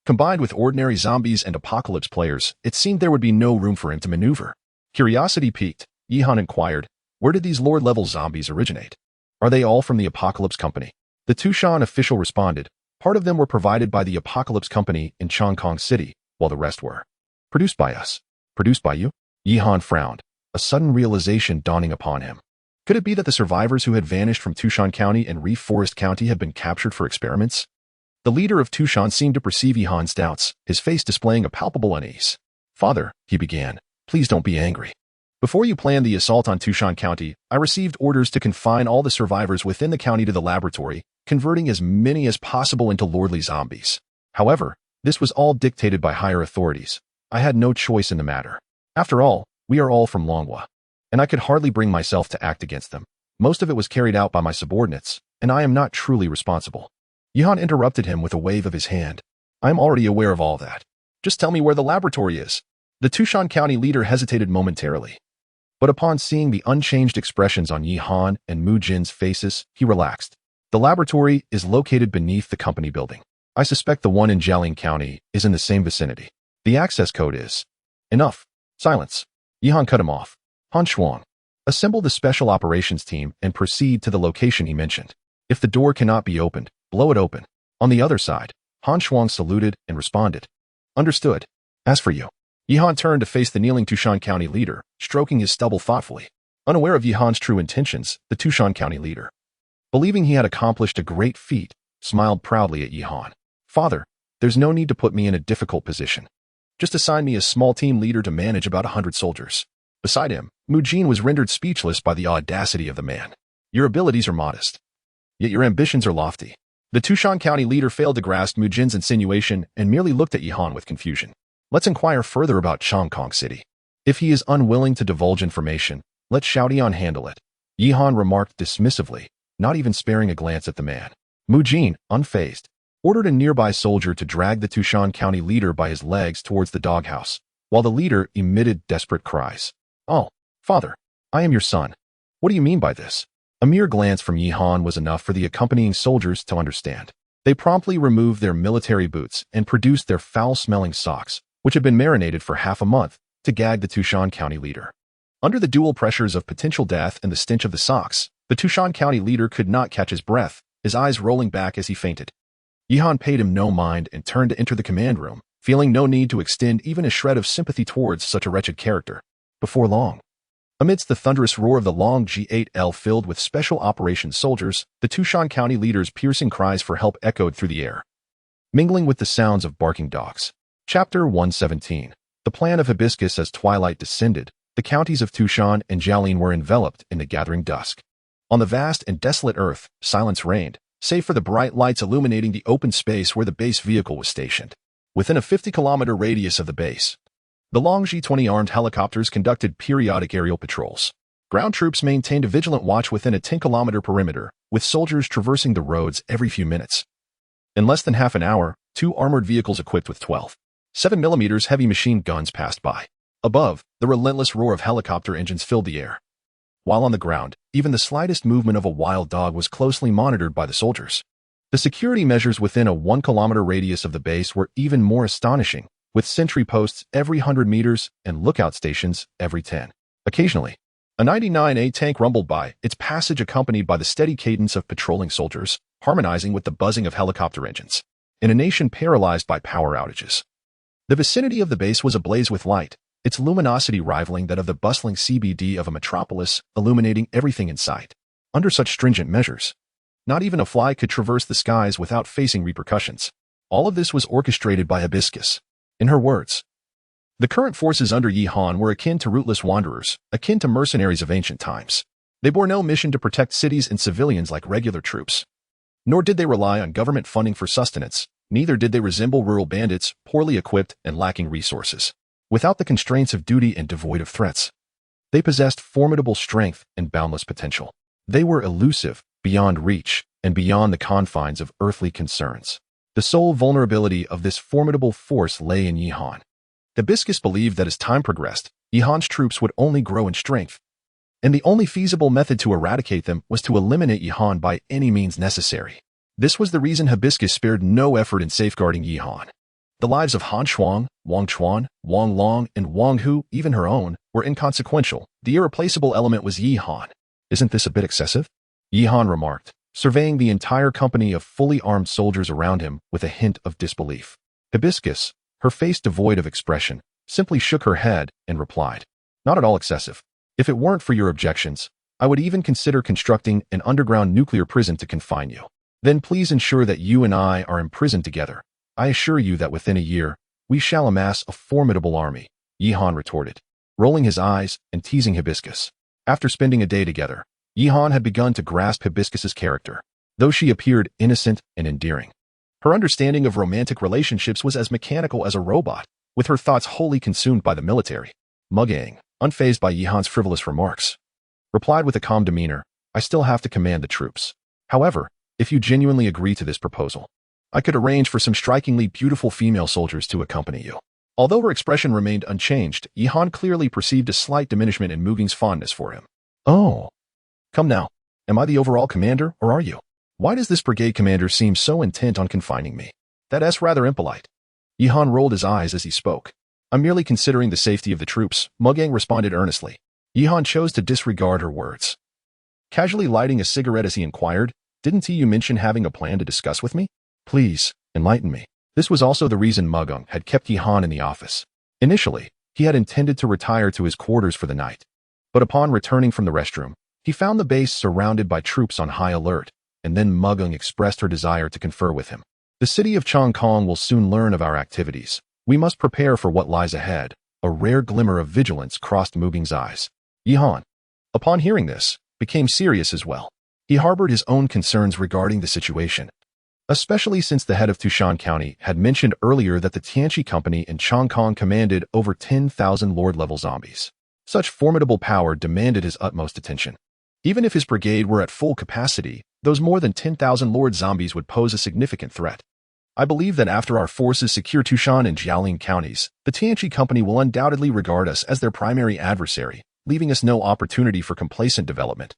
Speaker 1: combined with ordinary zombies and Apocalypse players, it seemed there would be no room for him to maneuver. Curiosity piqued, Yihan inquired, where did these Lord-level zombies originate? Are they all from the Apocalypse Company? The Tushan official responded, part of them were provided by the Apocalypse Company in Chong Kong City, while the rest were produced by us. Produced by you? Yihan frowned, a sudden realization dawning upon him. Could it be that the survivors who had vanished from Tushan County and Reef Forest County had been captured for experiments? The leader of Tushan seemed to perceive Yihan's doubts, his face displaying a palpable unease. Father, he began, please don't be angry. Before you planned the assault on Tushan County, I received orders to confine all the survivors within the county to the laboratory, converting as many as possible into lordly zombies. However, this was all dictated by higher authorities. I had no choice in the matter. After all, we are all from Longhua, and I could hardly bring myself to act against them. Most of it was carried out by my subordinates, and I am not truly responsible. Yihan interrupted him with a wave of his hand. I am already aware of all that. Just tell me where the laboratory is. The Tushan County leader hesitated momentarily, but upon seeing the unchanged expressions on Yihan and Mujin's faces, he relaxed. The laboratory is located beneath the company building. I suspect the one in Jialing County is in the same vicinity. The access code is... Enough. Silence. Yihan cut him off. Han Shuang, assemble the special operations team and proceed to the location he mentioned. If the door cannot be opened, blow it open. On the other side, Han Shuang saluted and responded. Understood. As for you. Yihan turned to face the kneeling Tushan County leader, stroking his stubble thoughtfully. Unaware of Yihan's true intentions, the Tushan County leader, believing he had accomplished a great feat, smiled proudly at Yihan. Father, there's no need to put me in a difficult position. Just assign me a small team leader to manage about 100 soldiers. Beside him, Mujin was rendered speechless by the audacity of the man. Your abilities are modest, yet your ambitions are lofty. The Tushan County leader failed to grasp Mujin's insinuation and merely looked at Yihan with confusion. Let's inquire further about Chong Kong City. If he is unwilling to divulge information, let Xiaodian handle it. Yihan remarked dismissively, not even sparing a glance at the man. Mujin, unfazed, ordered a nearby soldier to drag the Tushan County leader by his legs towards the doghouse, while the leader emitted desperate cries. Oh, father, I am your son. What do you mean by this? A mere glance from Yihan was enough for the accompanying soldiers to understand. They promptly removed their military boots and produced their foul-smelling socks, which had been marinated for half a month, to gag the Tushan County leader. Under the dual pressures of potential death and the stench of the socks, the Tushan County leader could not catch his breath, his eyes rolling back as he fainted. Yihan paid him no mind and turned to enter the command room, feeling no need to extend even a shred of sympathy towards such a wretched character. Before long, amidst the thunderous roar of the long G8L filled with special operations soldiers, the Tushan County leader's piercing cries for help echoed through the air, mingling with the sounds of barking dogs. Chapter 117. The plan of Hibiscus. As twilight descended, the counties of Tushan and Jiaolin were enveloped in the gathering dusk. On the vast and desolate earth, silence reigned, save for the bright lights illuminating the open space where the base vehicle was stationed. Within a 50-kilometer radius of the base, the long G-20 armed helicopters conducted periodic aerial patrols. Ground troops maintained a vigilant watch within a 10-kilometer perimeter, with soldiers traversing the roads every few minutes. In less than half an hour, 2 armored vehicles equipped with 12 7mm heavy machine guns passed by. Above, the relentless roar of helicopter engines filled the air. While on the ground, even the slightest movement of a wild dog was closely monitored by the soldiers. The security measures within a 1-kilometer radius of the base were even more astonishing, with sentry posts every 100 meters and lookout stations every 10. Occasionally, a 99A tank rumbled by, its passage accompanied by the steady cadence of patrolling soldiers, harmonizing with the buzzing of helicopter engines. In a nation paralyzed by power outages, the vicinity of the base was ablaze with light, its luminosity rivaling that of the bustling CBD of a metropolis, illuminating everything in sight. Under such stringent measures, not even a fly could traverse the skies without facing repercussions. All of this was orchestrated by Hibiscus. In her words, the current forces under Yihan were akin to rootless wanderers, akin to mercenaries of ancient times. They bore no mission to protect cities and civilians like regular troops. Nor did they rely on government funding for sustenance, neither did they resemble rural bandits, poorly equipped and lacking resources. Without the constraints of duty and devoid of threats, they possessed formidable strength and boundless potential. They were elusive, beyond reach, and beyond the confines of earthly concerns. The sole vulnerability of this formidable force lay in Yihan. Hibiscus believed that as time progressed, Yihan's troops would only grow in strength, and the only feasible method to eradicate them was to eliminate Yihan by any means necessary. This was the reason Hibiscus spared no effort in safeguarding Yihan. The lives of Han Shuang, Wang Chuan, Wang Long, and Wang Hu, even her own, were inconsequential. The irreplaceable element was Yihan. Isn't this a bit excessive? Yihan remarked, surveying the entire company of fully armed soldiers around him with a hint of disbelief. Hibiscus, her face devoid of expression, simply shook her head and replied, "Not at all excessive. If it weren't for your objections, I would even consider constructing an underground nuclear prison to confine you. Then please ensure that you and I are imprisoned together. I assure you that within a year, we shall amass a formidable army," Yihan retorted, rolling his eyes and teasing Hibiscus. After spending a day together, Yihan had begun to grasp Hibiscus's character, though she appeared innocent and endearing. Her understanding of romantic relationships was as mechanical as a robot, with her thoughts wholly consumed by the military. Mugang, unfazed by Yihan's frivolous remarks, replied with a calm demeanor, "I still have to command the troops. However, if you genuinely agree to this proposal, I could arrange for some strikingly beautiful female soldiers to accompany you." Although her expression remained unchanged, Yihan clearly perceived a slight diminishment in Mugang's fondness for him. "Oh. Come now. Am I the overall commander, or are you? Why does this brigade commander seem so intent on confining me? That's rather impolite." Yihan rolled his eyes as he spoke. "I'm merely considering the safety of the troops," Mugang responded earnestly. Yihan chose to disregard her words. Casually lighting a cigarette as he inquired, "Didn't you mention having a plan to discuss with me? Please, enlighten me." This was also the reason Mugang had kept Yihan in the office. Initially, he had intended to retire to his quarters for the night. But upon returning from the restroom, he found the base surrounded by troops on high alert, and then Mugang expressed her desire to confer with him. "The city of Chongkong will soon learn of our activities. We must prepare for what lies ahead." A rare glimmer of vigilance crossed Mugang's eyes. Yihan, upon hearing this, became serious as well. He harbored his own concerns regarding the situation, especially since the head of Tushan County had mentioned earlier that the Tianchi Company in Chongkong commanded over 10,000 Lord-level zombies. Such formidable power demanded his utmost attention. Even if his brigade were at full capacity, those more than 10,000 Lord zombies would pose a significant threat. "I believe that after our forces secure Tushan and Jiaolin counties, the Tianchi Company will undoubtedly regard us as their primary adversary, leaving us no opportunity for complacent development,"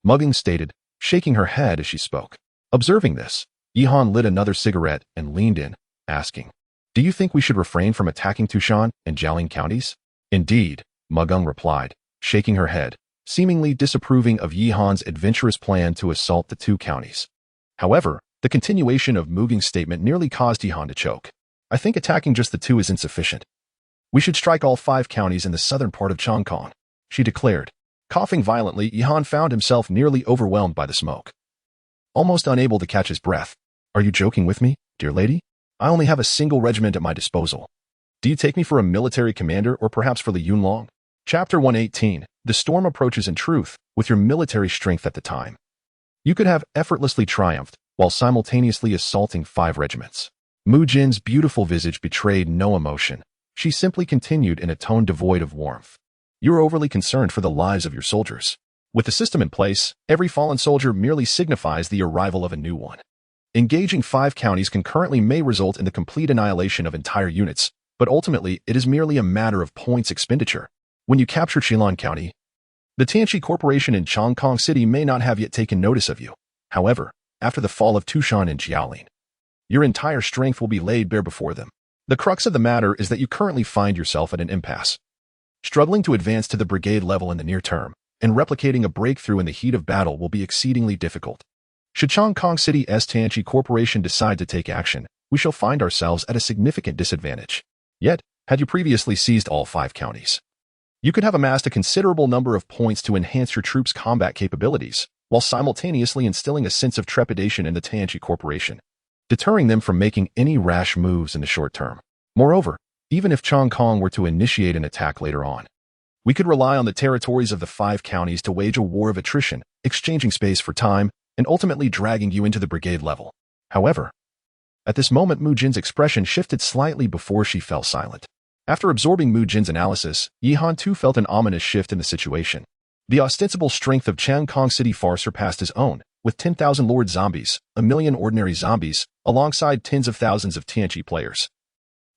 Speaker 1: Mugang stated, shaking her head as she spoke. Observing this, Yihan lit another cigarette and leaned in, asking, "Do you think we should refrain from attacking Tushan and Jiaolin counties?" "Indeed," Mugang replied, shaking her head, seemingly disapproving of Yihan's adventurous plan to assault the two counties. However, the continuation of Muging's statement nearly caused Yihan to choke. I think attacking just the two is insufficient. We should strike all 5 counties in the southern part of Chongkong, she declared. Coughing violently, Yihan found himself nearly overwhelmed by the smoke. Almost unable to catch his breath. Are you joking with me, dear lady? I only have a single regiment at my disposal. Do you take me for a military commander or perhaps for Li Yunlong? Chapter 118. The storm approaches in truth, with your military strength at the time. You could have effortlessly triumphed while simultaneously assaulting 5 regiments. Mu Jin's beautiful visage betrayed no emotion. She simply continued in a tone devoid of warmth. You're overly concerned for the lives of your soldiers. With the system in place, every fallen soldier merely signifies the arrival of a new one. Engaging 5 counties concurrently may result in the complete annihilation of entire units, but ultimately it is merely a matter of points expenditure. When you capture Qilan County, the Tianqi Corporation in Chongkong City may not have yet taken notice of you. However, after the fall of Tushan and Jiaolin, your entire strength will be laid bare before them. The crux of the matter is that you currently find yourself at an impasse. Struggling to advance to the brigade level in the near term, and replicating a breakthrough in the heat of battle will be exceedingly difficult. Should Chongkong City's Tianqi Corporation decide to take action, we shall find ourselves at a significant disadvantage. Yet, had you previously seized all 5 counties, you could have amassed a considerable number of points to enhance your troops' combat capabilities, while simultaneously instilling a sense of trepidation in the Tianqi Corporation, deterring them from making any rash moves in the short term. Moreover, even if Chongkong were to initiate an attack later on, we could rely on the territories of the 5 counties to wage a war of attrition, exchanging space for time, and ultimately dragging you into the brigade level. However, at this moment Mu Jin's expression shifted slightly before she fell silent. After absorbing Mu Jin's analysis, Yihan too felt an ominous shift in the situation. The ostensible strength of Chongkong City far surpassed his own, with 10,000 Lord Zombies, 1,000,000 ordinary zombies, alongside tens of thousands of Tianqi players.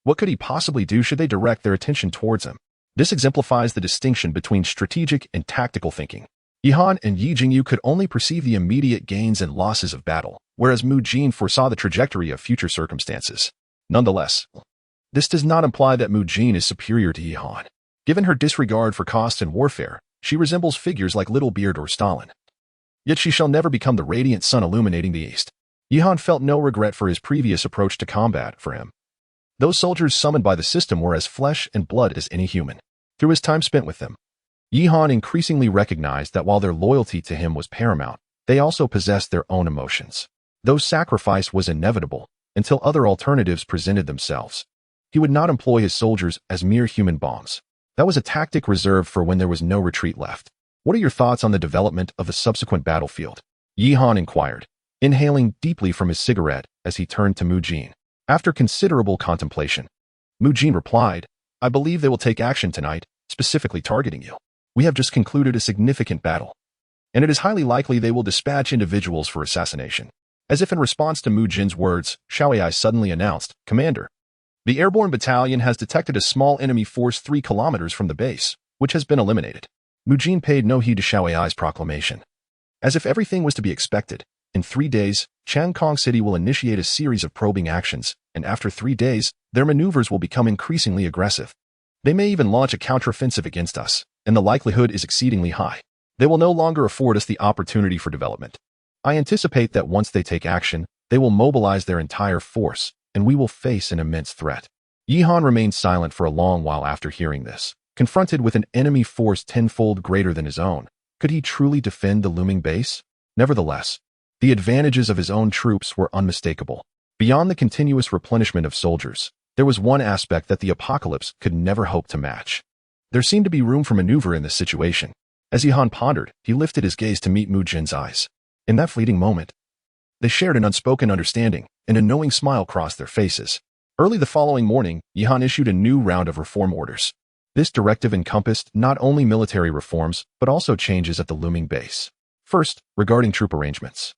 Speaker 1: What could he possibly do should they direct their attention towards him? This exemplifies the distinction between strategic and tactical thinking. Yihan and Yi Jingyu could only perceive the immediate gains and losses of battle, whereas Mu Jin foresaw the trajectory of future circumstances. Nonetheless, this does not imply that Mu Jin is superior to Yihan. Given her disregard for cost and warfare, she resembles figures like Littlebeard or Stalin. Yet she shall never become the radiant sun illuminating the east. Yihan felt no regret for his previous approach to combat for him. Those soldiers summoned by the system were as flesh and blood as any human. Through his time spent with them, Yihan increasingly recognized that while their loyalty to him was paramount, they also possessed their own emotions. Though sacrifice was inevitable, until other alternatives presented themselves, he would not employ his soldiers as mere human bombs. That was a tactic reserved for when there was no retreat left. What are your thoughts on the development of the subsequent battlefield? Yihan inquired, inhaling deeply from his cigarette as he turned to Mu Jin. After considerable contemplation, Mu Jin replied, I believe they will take action tonight, specifically targeting you. We have just concluded a significant battle, and it is highly likely they will dispatch individuals for assassination. As if in response to Mu Jin's words, Xiaoyai suddenly announced, Commander, the airborne battalion has detected a small enemy force 3 kilometers from the base, which has been eliminated. Mu Jin paid no heed to Xiaoyai's proclamation. As if everything was to be expected, in 3 days, Chongkong City will initiate a series of probing actions, and after 3 days, their maneuvers will become increasingly aggressive. They may even launch a counteroffensive against us, and the likelihood is exceedingly high. They will no longer afford us the opportunity for development. I anticipate that once they take action, they will mobilize their entire force, and we will face an immense threat. Yihan remained silent for a long while after hearing this. Confronted with an enemy force tenfold greater than his own, could he truly defend the looming base? Nevertheless, the advantages of his own troops were unmistakable. Beyond the continuous replenishment of soldiers, there was one aspect that the apocalypse could never hope to match. There seemed to be room for maneuver in this situation. As Yihan pondered, he lifted his gaze to meet Mu Jin's eyes. In that fleeting moment, they shared an unspoken understanding, and a knowing smile crossed their faces. Early the following morning, Yihan issued a new round of reform orders. This directive encompassed not only military reforms, but also changes at the looming base. First, regarding troop arrangements.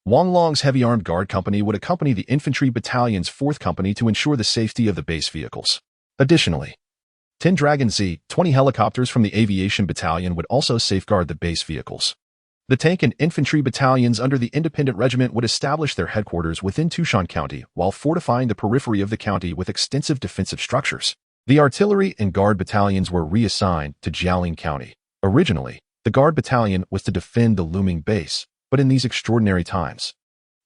Speaker 1: Wang Long's Heavy Armed Guard Company would accompany the Infantry Battalion's 4th Company to ensure the safety of the base vehicles. Additionally, 10 Dragon Z-20 helicopters from the Aviation Battalion would also safeguard the base vehicles. The Tank and Infantry Battalions under the Independent Regiment would establish their headquarters within Tushan County while fortifying the periphery of the county with extensive defensive structures. The Artillery and Guard Battalions were reassigned to Jiaolin County. Originally, the Guard Battalion was to defend the looming base, but in these extraordinary times,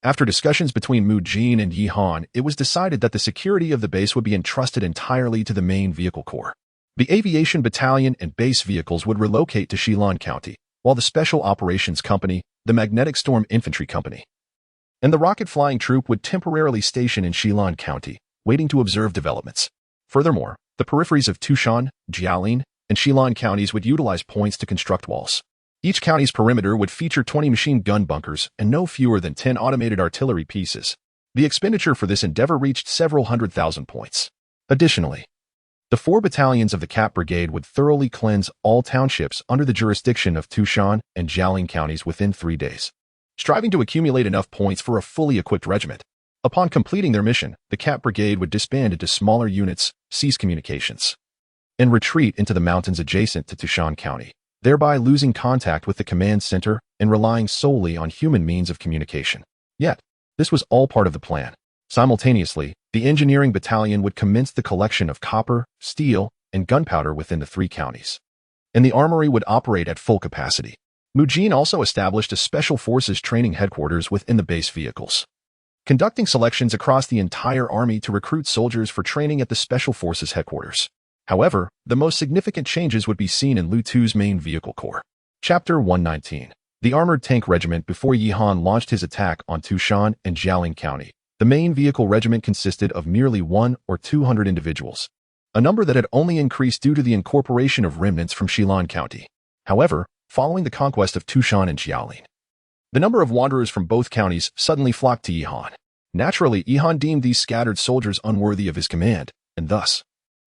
Speaker 1: After discussions between Mu Jin and Yi Han, it was decided that the security of the base would be entrusted entirely to the main vehicle corps. The aviation battalion and base vehicles would relocate to Shilan County, while the Special Operations Company, the Magnetic Storm Infantry Company, and the Rocket Flying Troop would temporarily station in Shilan County, waiting to observe developments. Furthermore, the peripheries of Tushan, Jialin, and Shilan counties would utilize points to construct walls. Each county's perimeter would feature 20 machine gun bunkers and no fewer than 10 automated artillery pieces. The expenditure for this endeavor reached several 100,000 points. Additionally, the 4 battalions of the Cat Brigade would thoroughly cleanse all townships under the jurisdiction of Tushan and Jialin counties within 3 days, striving to accumulate enough points for a fully equipped regiment. Upon completing their mission, the Cat Brigade would disband into smaller units, cease communications, and retreat into the mountains adjacent to Tushan County, thereby losing contact with the command center and relying solely on human means of communication. Yet, this was all part of the plan. Simultaneously, the engineering battalion would commence the collection of copper, steel, and gunpowder within the 3 counties, and the armory would operate at full capacity. Mu Jin also established a special forces training headquarters within the base vehicles, conducting selections across the entire army to recruit soldiers for training at the special forces headquarters. However, the most significant changes would be seen in Lu Tu's main vehicle corps. Chapter 119. The Armored Tank Regiment. Before Yi Han launched his attack on Tushan and Jialin County, the main vehicle regiment consisted of merely 100 or 200 individuals, a number that had only increased due to the incorporation of remnants from Shilan County. However, following the conquest of Tushan and Jialin, the number of wanderers from both counties suddenly flocked to Yi Han. Naturally, Yi Han deemed these scattered soldiers unworthy of his command, and thus,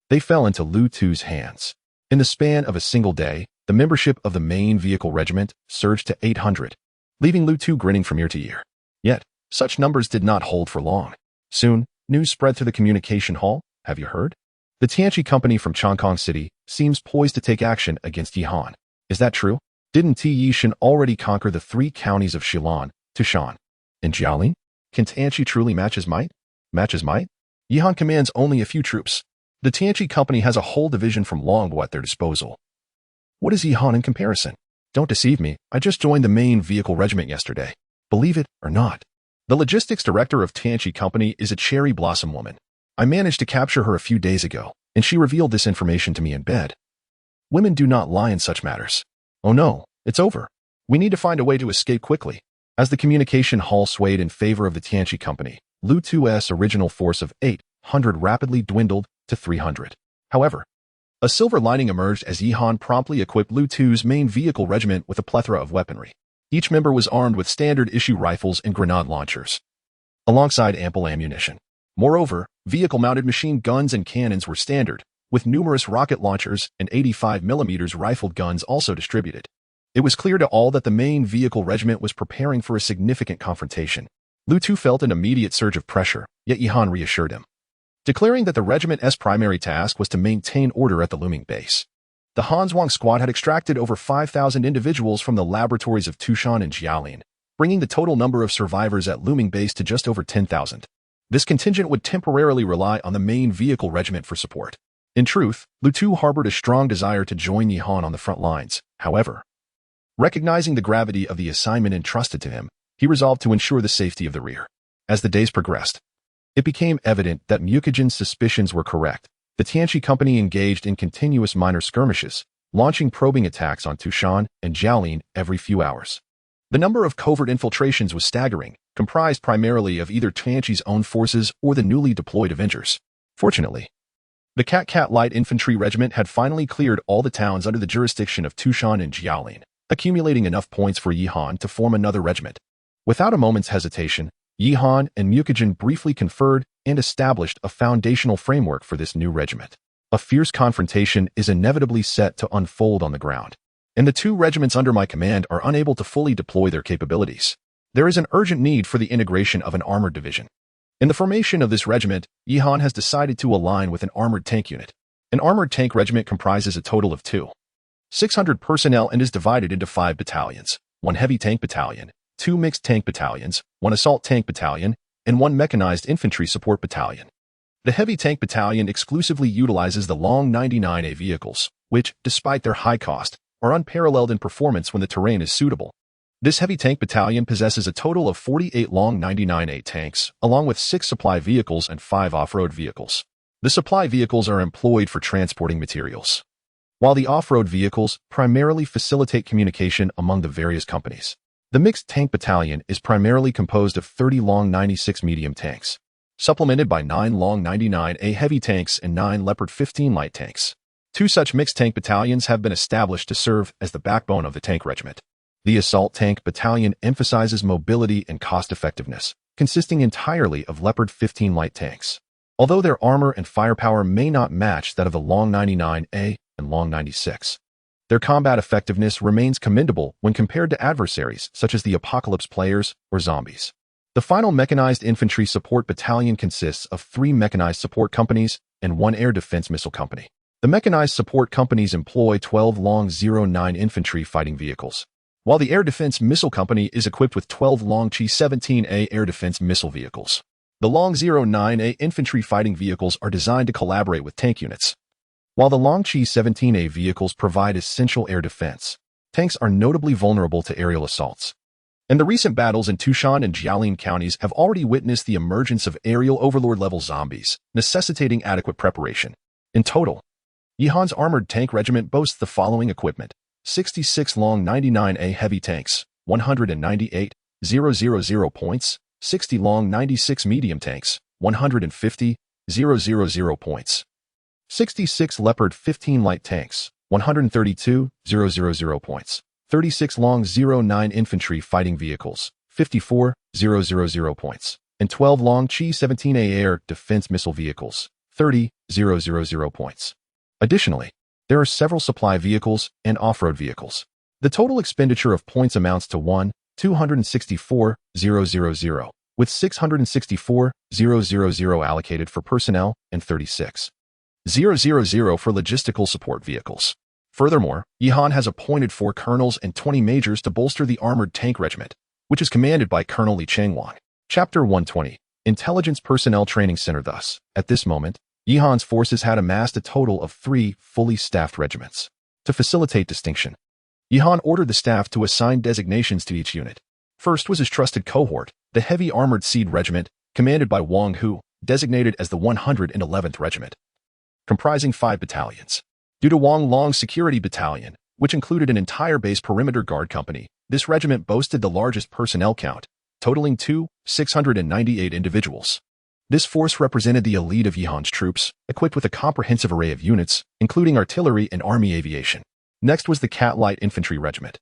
Speaker 1: they fell into Lu Tu's hands. In the span of a single day, the membership of the main vehicle regiment surged to 800, leaving Lu Tu grinning from ear to ear. Yet, such numbers did not hold for long. Soon, news spread through the communication hall. Have you heard? The Tianchi Company from Chongqing City seems poised to take action against Yi Han. Is that true? Didn't Yishan already conquer the 3 counties of Shilan, Tushan, and Jialin? Can Tianchi truly match his might? Match his might? Yi Han commands only a few troops. The Tianchi Company has a whole division from Longbo at their disposal. What is Yi Han in comparison? Don't deceive me, I just joined the main vehicle regiment yesterday. Believe it or not. The logistics director of Tianchi Company is a cherry blossom woman. I managed to capture her a few days ago, and she revealed this information to me in bed. Women do not lie in such matters. Oh no, it's over. We need to find a way to escape quickly. As the communication hall swayed in favor of the Tianchi Company, Lu Tu's original force of 800 rapidly dwindled to 300. However, a silver lining emerged as Yi Han promptly equipped Lu Tu's main vehicle regiment with a plethora of weaponry. Each member was armed with standard-issue rifles and grenade launchers, alongside ample ammunition. Moreover, vehicle-mounted machine guns and cannons were standard, with numerous rocket launchers and 85mm rifled guns also distributed. It was clear to all that the main vehicle regiment was preparing for a significant confrontation. Lu Tu felt an immediate surge of pressure, yet Yi Han reassured him, declaring that the regiment's primary task was to maintain order at the looming base. The Hanzhuang squad had extracted over 5,000 individuals from the laboratories of Tushan and Jialin, bringing the total number of survivors at looming base to just over 10,000. This contingent would temporarily rely on the main vehicle regiment for support. In truth, Lu Tu harbored a strong desire to join Yi Han on the front lines. However, recognizing the gravity of the assignment entrusted to him, he resolved to ensure the safety of the rear. As the days progressed, it became evident that Mukijin's suspicions were correct. The Tianchi Company engaged in continuous minor skirmishes, launching probing attacks on Tushan and Jialin every few hours. The number of covert infiltrations was staggering, comprised primarily of either Tianchi's own forces or the newly deployed Avengers. Fortunately, the Cat Light Infantry Regiment had finally cleared all the towns under the jurisdiction of Tushan and Jialin, accumulating enough points for Yi Han to form another regiment. Without a moment's hesitation, Yi Han and Mukijin briefly conferred and established a foundational framework for this new regiment. A fierce confrontation is inevitably set to unfold on the ground, and the 2 regiments under my command are unable to fully deploy their capabilities. There is an urgent need for the integration of an armored division. In the formation of this regiment, Yi Han has decided to align with an armored tank unit. An armored tank regiment comprises a total of 600 personnel and is divided into 5 battalions, 1 heavy tank battalion, 2 mixed tank battalions, 1 assault tank battalion, and 1 mechanized infantry support battalion. The heavy tank battalion exclusively utilizes the long 99A vehicles, which, despite their high cost, are unparalleled in performance when the terrain is suitable. This heavy tank battalion possesses a total of 48 long 99A tanks, along with 6 supply vehicles and 5 off-road vehicles. The supply vehicles are employed for transporting materials, while the off-road vehicles primarily facilitate communication among the various companies. The mixed tank battalion is primarily composed of 30 long 96 medium tanks, supplemented by 9 long 99A heavy tanks and 9 Leopard 15 light tanks. 2 such mixed tank battalions have been established to serve as the backbone of the tank regiment. The assault tank battalion emphasizes mobility and cost-effectiveness, consisting entirely of Leopard 15 light tanks. Although their armor and firepower may not match that of the Long 99A and Long 96, their combat effectiveness remains commendable when compared to adversaries such as the Apocalypse players or zombies. The final Mechanized Infantry Support Battalion consists of 3 Mechanized Support Companies and 1 Air Defense Missile Company. The Mechanized Support Companies employ 12 Long 09 infantry fighting vehicles, while the Air Defense Missile Company is equipped with 12 Long Chi-17A air defense missile vehicles. The Long 09A infantry fighting vehicles are designed to collaborate with tank units, while the Long Chi-17A vehicles provide essential air defense. Tanks are notably vulnerable to aerial assaults, and the recent battles in Tushan and Jialin counties have already witnessed the emergence of aerial overlord-level zombies, necessitating adequate preparation. In total, Yihan's armored tank regiment boasts the following equipment: 66 Long 99A heavy tanks, 198,000 points, 60 Long 96 medium tanks, 150,000 points, 66 Leopard 15 light tanks, 132,000 points, 36 Long 09 infantry fighting vehicles, 54,000 points, and 12 Long Chi-17A air defense missile vehicles, 30,000 points. Additionally, there are several supply vehicles and off-road vehicles. The total expenditure of points amounts to 1,264,000, with 664,000 allocated for personnel and 36,000 for logistical support vehicles. Furthermore, Yihan has appointed 4 colonels and 20 majors to bolster the armored tank regiment, which is commanded by Colonel Li Chengwang. Chapter 120. Intelligence Personnel Training Center. Thus, at this moment, Yihan's forces had amassed a total of 3 fully staffed regiments. To facilitate distinction, Yihan ordered the staff to assign designations to each unit. First was his trusted cohort, the Heavy Armored Seed Regiment, commanded by Wang Hu, designated as the 111th Regiment, comprising 5 battalions. Due to Wang Long's security battalion, which included an entire base perimeter guard company, this regiment boasted the largest personnel count, totaling 698 individuals. This force represented the elite of Yihan's troops, equipped with a comprehensive array of units, including artillery and army aviation. Next was the Cat Light Infantry Regiment,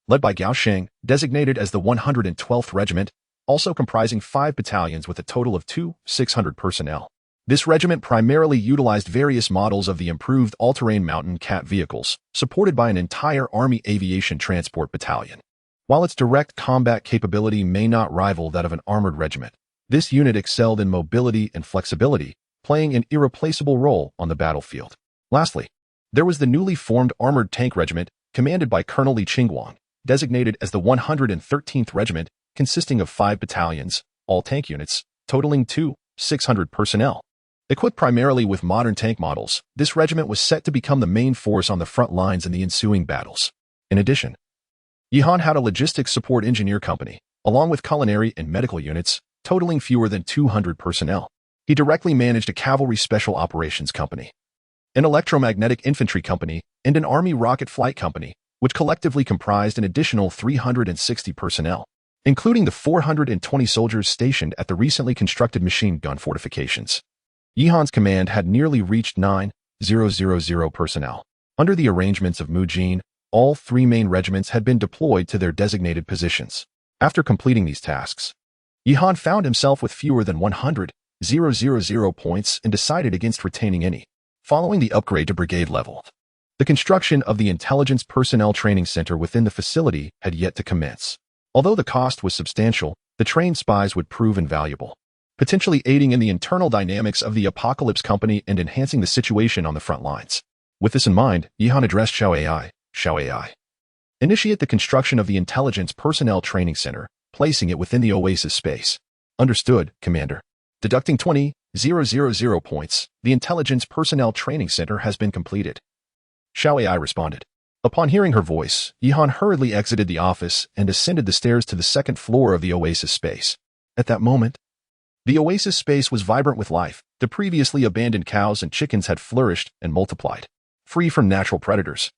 Speaker 1: led by Gao Sheng, designated as the 112th Regiment, also comprising 5 battalions with a total of 600 personnel. This regiment primarily utilized various models of the improved all-terrain mountain Cat vehicles, supported by an entire Army Aviation Transport Battalion. While its direct combat capability may not rival that of an armored regiment, this unit excelled in mobility and flexibility, playing an irreplaceable role on the battlefield. Lastly, there was the newly formed Armored Tank Regiment, commanded by Colonel Li Chengwang, designated as the 113th Regiment, consisting of 5 battalions, all tank units, totaling 600 personnel. Equipped primarily with modern tank models, this regiment was set to become the main force on the front lines in the ensuing battles. In addition, Yihan had a logistics support engineer company, along with culinary and medical units, totaling fewer than 200 personnel. He directly managed a cavalry special operations company, an electromagnetic infantry company, and an army rocket flight company, which collectively comprised an additional 360 personnel, including the 420 soldiers stationed at the recently constructed machine gun fortifications. Yihan's command had nearly reached 9,000 personnel. Under the arrangements of Mujin, all 3 main regiments had been deployed to their designated positions. After completing these tasks, Yihan found himself with fewer than 100,000 points and decided against retaining any. Following the upgrade to brigade level, the construction of the Intelligence Personnel Training Center within the facility had yet to commence. Although the cost was substantial, the trained spies would prove invaluable, potentially aiding in the internal dynamics of the Apocalypse Company and enhancing the situation on the front lines. With this in mind, Yihan addressed Xiao AI. Initiate the construction of the Intelligence Personnel Training Center, placing it within the Oasis space. Understood, Commander. Deducting 20,000 points, the Intelligence Personnel Training Center has been completed. Xiao AI responded. Upon hearing her voice, Yihan hurriedly exited the office and ascended the stairs to the second floor of the oasis space. At that moment, the oasis space was vibrant with life. The previously abandoned cows and chickens had flourished and multiplied, free from natural predators.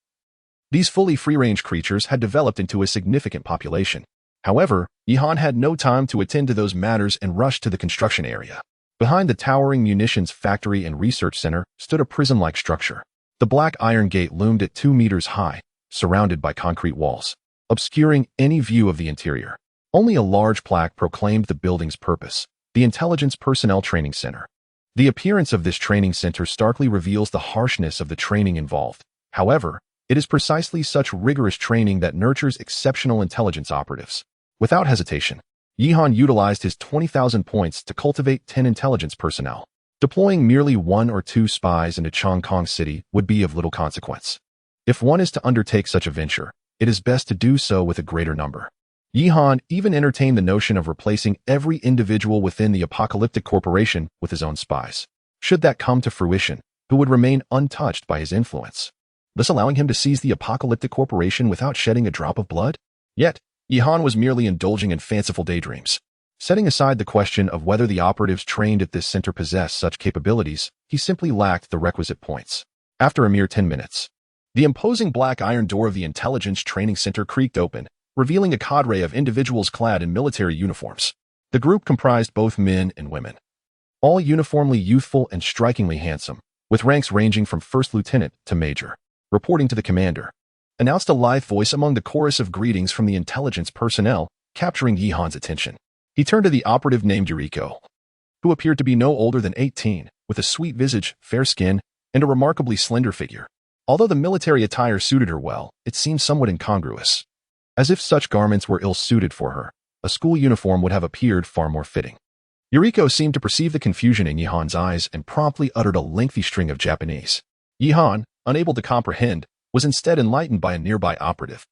Speaker 1: These fully free-range creatures had developed into a significant population. However, Yihan had no time to attend to those matters and rushed to the construction area. Behind the towering munitions factory and research center stood a prison-like structure. The black iron gate loomed at 2 meters high, surrounded by concrete walls, obscuring any view of the interior. Only a large plaque proclaimed the building's purpose: the Intelligence Personnel Training Center. The appearance of this training center starkly reveals the harshness of the training involved. However, it is precisely such rigorous training that nurtures exceptional intelligence operatives. Without hesitation, Yihan utilized his 20,000 points to cultivate 10 intelligence personnel. Deploying merely 1 or 2 spies into Chongqing City would be of little consequence. If one is to undertake such a venture, it is best to do so with a greater number. Yihan even entertained the notion of replacing every individual within the apocalyptic corporation with his own spies. Should that come to fruition, who would remain untouched by his influence, thus allowing him to seize the apocalyptic corporation without shedding a drop of blood? Yet, Yihan was merely indulging in fanciful daydreams. Setting aside the question of whether the operatives trained at this center possessed such capabilities, he simply lacked the requisite points. After a mere 10 minutes, the imposing black iron door of the Intelligence Training Center creaked open, revealing a cadre of individuals clad in military uniforms. The group comprised both men and women, all uniformly youthful and strikingly handsome, with ranks ranging from first lieutenant to major. Reporting to the commander, announced a lithe voice among the chorus of greetings from the intelligence personnel, capturing Yihan's attention. He turned to the operative named Yuriko, who appeared to be no older than 18, with a sweet visage, fair skin, and a remarkably slender figure. Although the military attire suited her well, it seemed somewhat incongruous. As if such garments were ill-suited for her, a school uniform would have appeared far more fitting. Yuriko seemed to perceive the confusion in Yihan's eyes and promptly uttered a lengthy string of Japanese. Yihan, unable to comprehend, was instead enlightened by a nearby operative,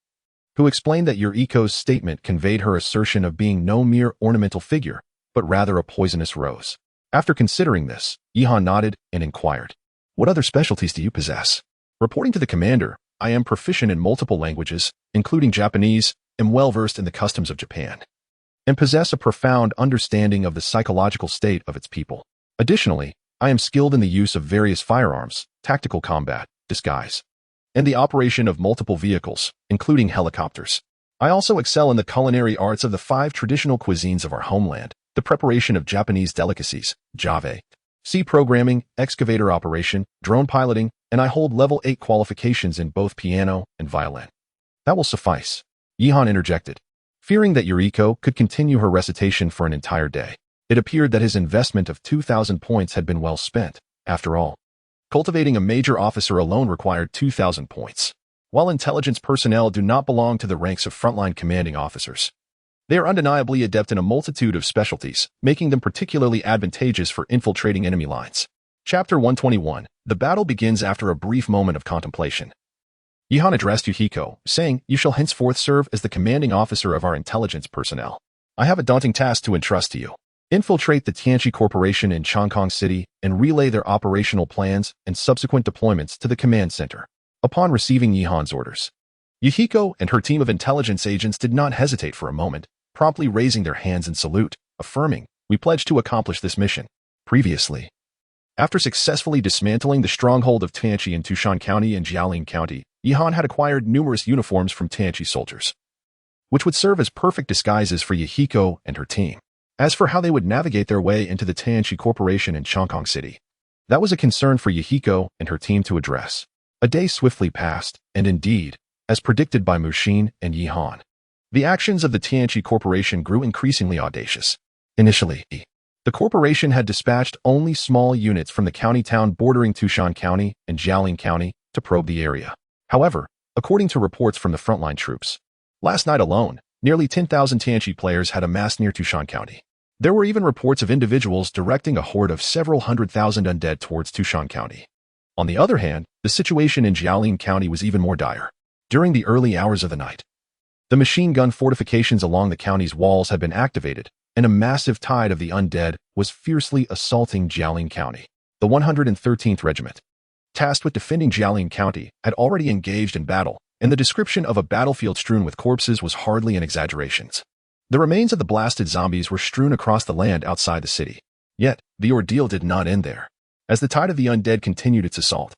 Speaker 1: who explained that Yuriko's statement conveyed her assertion of being no mere ornamental figure, but rather a poisonous rose. After considering this, Yihan nodded and inquired, "What other specialties do you possess?" Reporting to the commander, "I am proficient in multiple languages, including Japanese, am well-versed in the customs of Japan, and possess a profound understanding of the psychological state of its people. Additionally, I am skilled in the use of various firearms, tactical combat, disguise, and the operation of multiple vehicles, including helicopters. I also excel in the culinary arts of the 5 traditional cuisines of our homeland, the preparation of Japanese delicacies, jave, sea programming, excavator operation, drone piloting, and I hold level 8 qualifications in both piano and violin." "That will suffice," Yihan interjected, fearing that Yuriko could continue her recitation for an entire day. It appeared that his investment of 2,000 points had been well spent. After all, cultivating a major officer alone required 2,000 points. While intelligence personnel do not belong to the ranks of frontline commanding officers, they are undeniably adept in a multitude of specialties, making them particularly advantageous for infiltrating enemy lines. Chapter 121. The battle begins after a brief moment of contemplation. Yihan addressed Yuriko, saying, "You shall henceforth serve as the commanding officer of our intelligence personnel. I have a daunting task to entrust to you. Infiltrate the Tianqi Corporation in Chongqing City and relay their operational plans and subsequent deployments to the command center." Upon receiving Yihan's orders, Yuriko and her team of intelligence agents did not hesitate for a moment, promptly raising their hands in salute, affirming, "We pledge to accomplish this mission." Previously, after successfully dismantling the stronghold of Tianqi in Tushan County and Jialing County, Yihan had acquired numerous uniforms from Tianqi soldiers, which would serve as perfect disguises for Yuriko and her team. As for how they would navigate their way into the Tianqi Corporation in Chongqing City, that was a concern for Yuriko and her team to address. A day swiftly passed, and indeed, as predicted by Mushin and Yihan, the actions of the Tianqi Corporation grew increasingly audacious. Initially, the corporation had dispatched only small units from the county town bordering Tushan County and Jialing County to probe the area. However, according to reports from the frontline troops, last night alone, nearly 10,000 Tianqi players had amassed near Tushan County. There were even reports of individuals directing a horde of several 100,000 undead towards Tushan County. On the other hand, the situation in Jialing County was even more dire. During the early hours of the night, the machine gun fortifications along the county's walls had been activated, and a massive tide of the undead was fiercely assaulting Jialing County. The 113th Regiment, tasked with defending Jialing County, had already engaged in battle, and the description of a battlefield strewn with corpses was hardly an exaggeration. The remains of the blasted zombies were strewn across the land outside the city. Yet, the ordeal did not end there. As the tide of the undead continued its assault,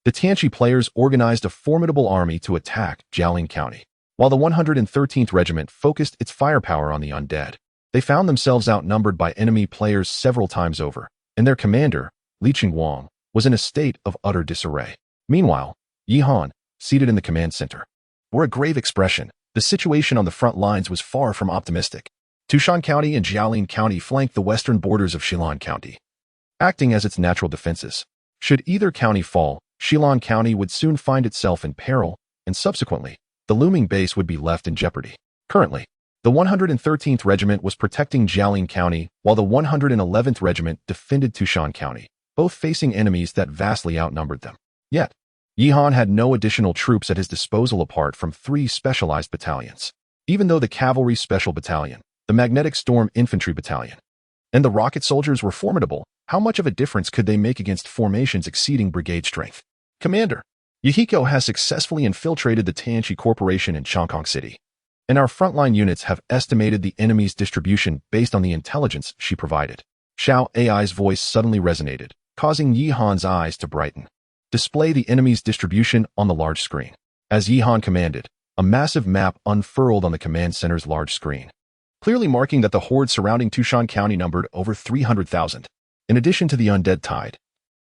Speaker 1: the Tianchi players organized a formidable army to attack Jialing County. While the 113th Regiment focused its firepower on the undead, they found themselves outnumbered by enemy players several times over, and their commander, Li Qingwang, was in a state of utter disarray. Meanwhile, Yi Han, seated in the command center, wore a grave expression. The situation on the front lines was far from optimistic. Tushan County and Jialing County flanked the western borders of Shilan County, acting as its natural defenses. Should either county fall, Shilan County would soon find itself in peril, and subsequently, the looming base would be left in jeopardy. Currently, the 113th Regiment was protecting Jialing County, while the 111th Regiment defended Tushan County, both facing enemies that vastly outnumbered them. Yet, Yi Han had no additional troops at his disposal apart from 3 specialized battalions. Even though the Cavalry Special Battalion, the Magnetic Storm Infantry Battalion, and the Rocket Soldiers were formidable, how much of a difference could they make against formations exceeding brigade strength? Commander, Yahiko has successfully infiltrated the Tianchi Corporation in Chongqing City, and our frontline units have estimated the enemy's distribution based on the intelligence she provided. Xiao Ai's voice suddenly resonated, causing Yi Han's eyes to brighten. Display the enemy's distribution on the large screen. As Yi Han commanded, a massive map unfurled on the command center's large screen, clearly marking that the horde surrounding Tushan County numbered over 300,000. In addition to the undead tide,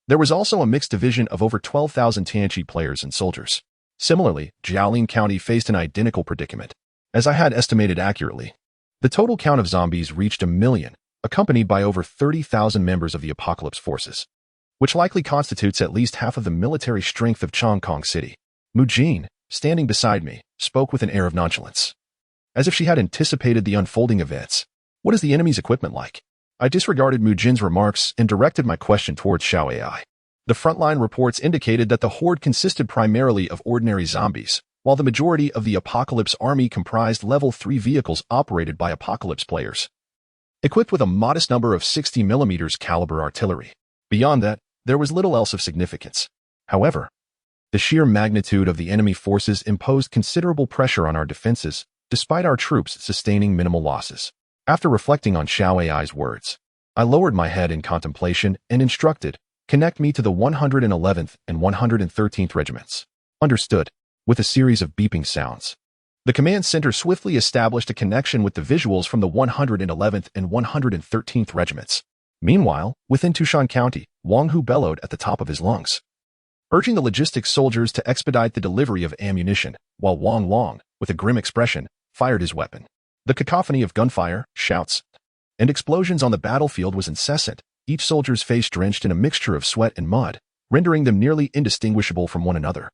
Speaker 1: there was also a mixed division of over 12,000 Tianchi players and soldiers. Similarly, Jialing County faced an identical predicament. As I had estimated accurately, the total count of zombies reached 1 million, accompanied by over 30,000 members of the Apocalypse forces, which likely constitutes at least half of the military strength of Chongqing City. Mu Jin, standing beside me, spoke with an air of nonchalance, as if she had anticipated the unfolding events. What is the enemy's equipment like? I disregarded Mu Jin's remarks and directed my question towards Xiao Ai. The frontline reports indicated that the horde consisted primarily of ordinary zombies, while the majority of the Apocalypse army comprised level 3 vehicles operated by Apocalypse players, equipped with a modest number of 60mm caliber artillery. Beyond that, there was little else of significance. However, the sheer magnitude of the enemy forces imposed considerable pressure on our defenses, despite our troops sustaining minimal losses. After reflecting on Xiao Ai's words, I lowered my head in contemplation and instructed, connect me to the 111th and 113th Regiments. Understood. With a series of beeping sounds, the command center swiftly established a connection with the visuals from the 111th and 113th Regiments. Meanwhile, within Tushan County, Wang Hu bellowed at the top of his lungs, urging the logistics soldiers to expedite the delivery of ammunition, while Wang Long, with a grim expression, fired his weapon. The cacophony of gunfire, shouts, and explosions on the battlefield was incessant, each soldier's face drenched in a mixture of sweat and mud, rendering them nearly indistinguishable from one another.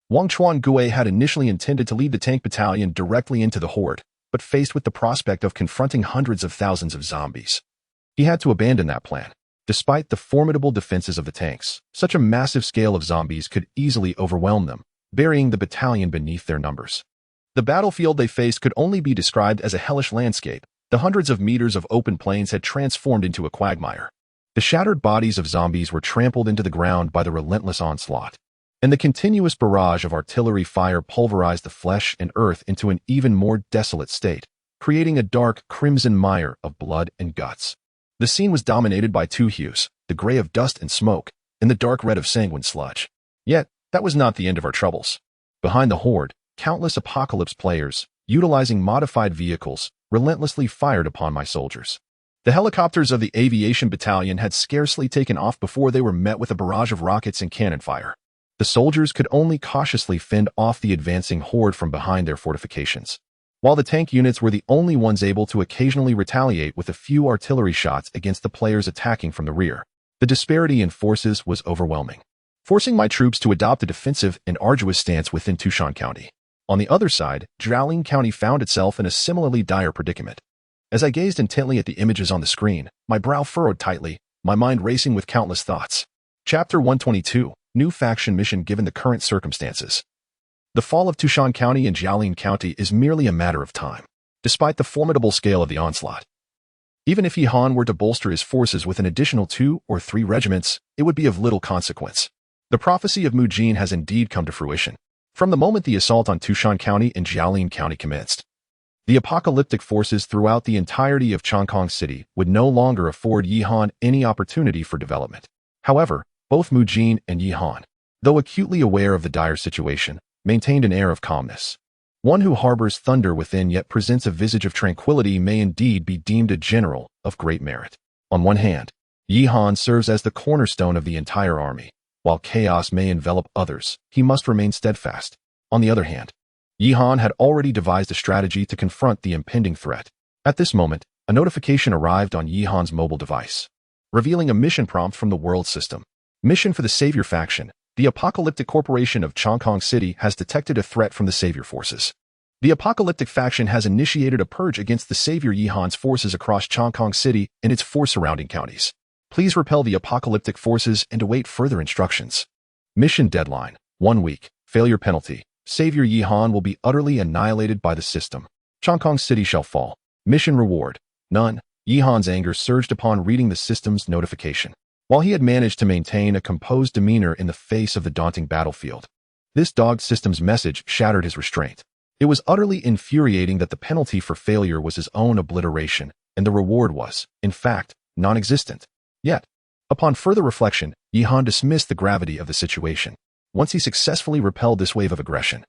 Speaker 1: Wang Chuan Gue had initially intended to lead the tank battalion directly into the horde, but faced with the prospect of confronting hundreds of thousands of zombies, he had to abandon that plan. Despite the formidable defenses of the tanks, such a massive scale of zombies could easily overwhelm them, burying the battalion beneath their numbers. The battlefield they faced could only be described as a hellish landscape. The hundreds of meters of open plains had transformed into a quagmire. The shattered bodies of zombies were trampled into the ground by the relentless onslaught, and the continuous barrage of artillery fire pulverized the flesh and earth into an even more desolate state, creating a dark crimson mire of blood and guts. The scene was dominated by 2 hues, the gray of dust and smoke, and the dark red of sanguine sludge. Yet, that was not the end of our troubles. Behind the horde, countless Apocalypse players, utilizing modified vehicles, relentlessly fired upon my soldiers. The helicopters of the aviation battalion had scarcely taken off before they were met with a barrage of rockets and cannon fire. The soldiers could only cautiously fend off the advancing horde from behind their fortifications, while the tank units were the only ones able to occasionally retaliate with a few artillery shots against the players attacking from the rear. The disparity in forces was overwhelming, forcing my troops to adopt a defensive and arduous stance within Tushan County. On the other side, Jialing County found itself in a similarly dire predicament. As I gazed intently at the images on the screen, my brow furrowed tightly, my mind racing with countless thoughts. Chapter 122, New Faction Mission Given the Current Circumstances. The fall of Tushan County and Jialing County is merely a matter of time, despite the formidable scale of the onslaught. Even if Yi Han were to bolster his forces with an additional 2 or 3 regiments, it would be of little consequence. The prophecy of Mu Jin has indeed come to fruition. From the moment the assault on Tushan County and Jiaolin County commenced, the apocalyptic forces throughout the entirety of Chongqing City would no longer afford Yi Han any opportunity for development. However, both Mu Jin and Yi Han, though acutely aware of the dire situation, maintained an air of calmness. One who harbors thunder within yet presents a visage of tranquility may indeed be deemed a general of great merit. On one hand, Yi Han serves as the cornerstone of the entire army. While chaos may envelop others, he must remain steadfast. On the other hand, Yi Han had already devised a strategy to confront the impending threat. At this moment, a notification arrived on Yi Han's mobile device, revealing a mission prompt from the world system. Mission for the Savior faction. The Apocalyptic Corporation of Chongqing City has detected a threat from the Savior forces. The Apocalyptic faction has initiated a purge against the Savior Yi Han's forces across Chongqing City and its 4 surrounding counties. Please repel the Apocalyptic forces and await further instructions. Mission deadline: 1 week. Failure penalty: Savior Yi Han will be utterly annihilated by the system. Chongqing City shall fall. Mission reward: none. Yi Han's anger surged upon reading the system's notification. While he had managed to maintain a composed demeanor in the face of the daunting battlefield, this dogged system's message shattered his restraint. It was utterly infuriating that the penalty for failure was his own obliteration, and the reward was, in fact, non-existent. Yet, upon further reflection, Yi Han dismissed the gravity of the situation. Once he successfully repelled this wave of aggression,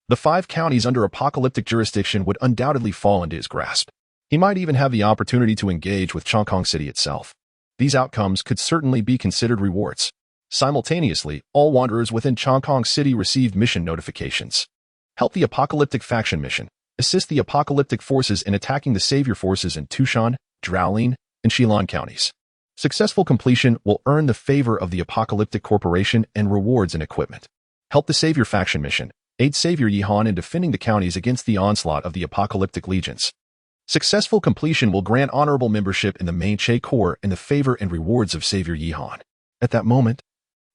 Speaker 1: the 5 counties under apocalyptic jurisdiction would undoubtedly fall into his grasp. He might even have the opportunity to engage with Chongqing City itself. These outcomes could certainly be considered rewards. Simultaneously, all wanderers within Chongqing City received mission notifications. Help the apocalyptic faction mission. Assist the apocalyptic forces in attacking the savior forces in Tushan, Jiaolin, and Xilan counties. Successful completion will earn the favor of the apocalyptic corporation and rewards and equipment. Help the savior faction mission. Aid Savior Yi Han in defending the counties against the onslaught of the apocalyptic legions. Successful completion will grant honorable membership in the main Che Corps and the favor and rewards of Savior Yi Han. At that moment,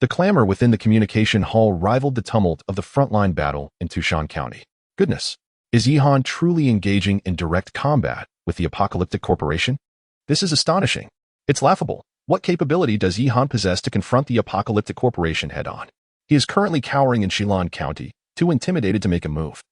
Speaker 1: the clamor within the communication hall rivaled the tumult of the frontline battle in Tushan County. Goodness, is Yi Han truly engaging in direct combat with the apocalyptic corporation? This is astonishing. It's laughable. What capability does Yi Han possess to confront the apocalyptic corporation head-on? He is currently cowering in Xilan County, too intimidated to make a move.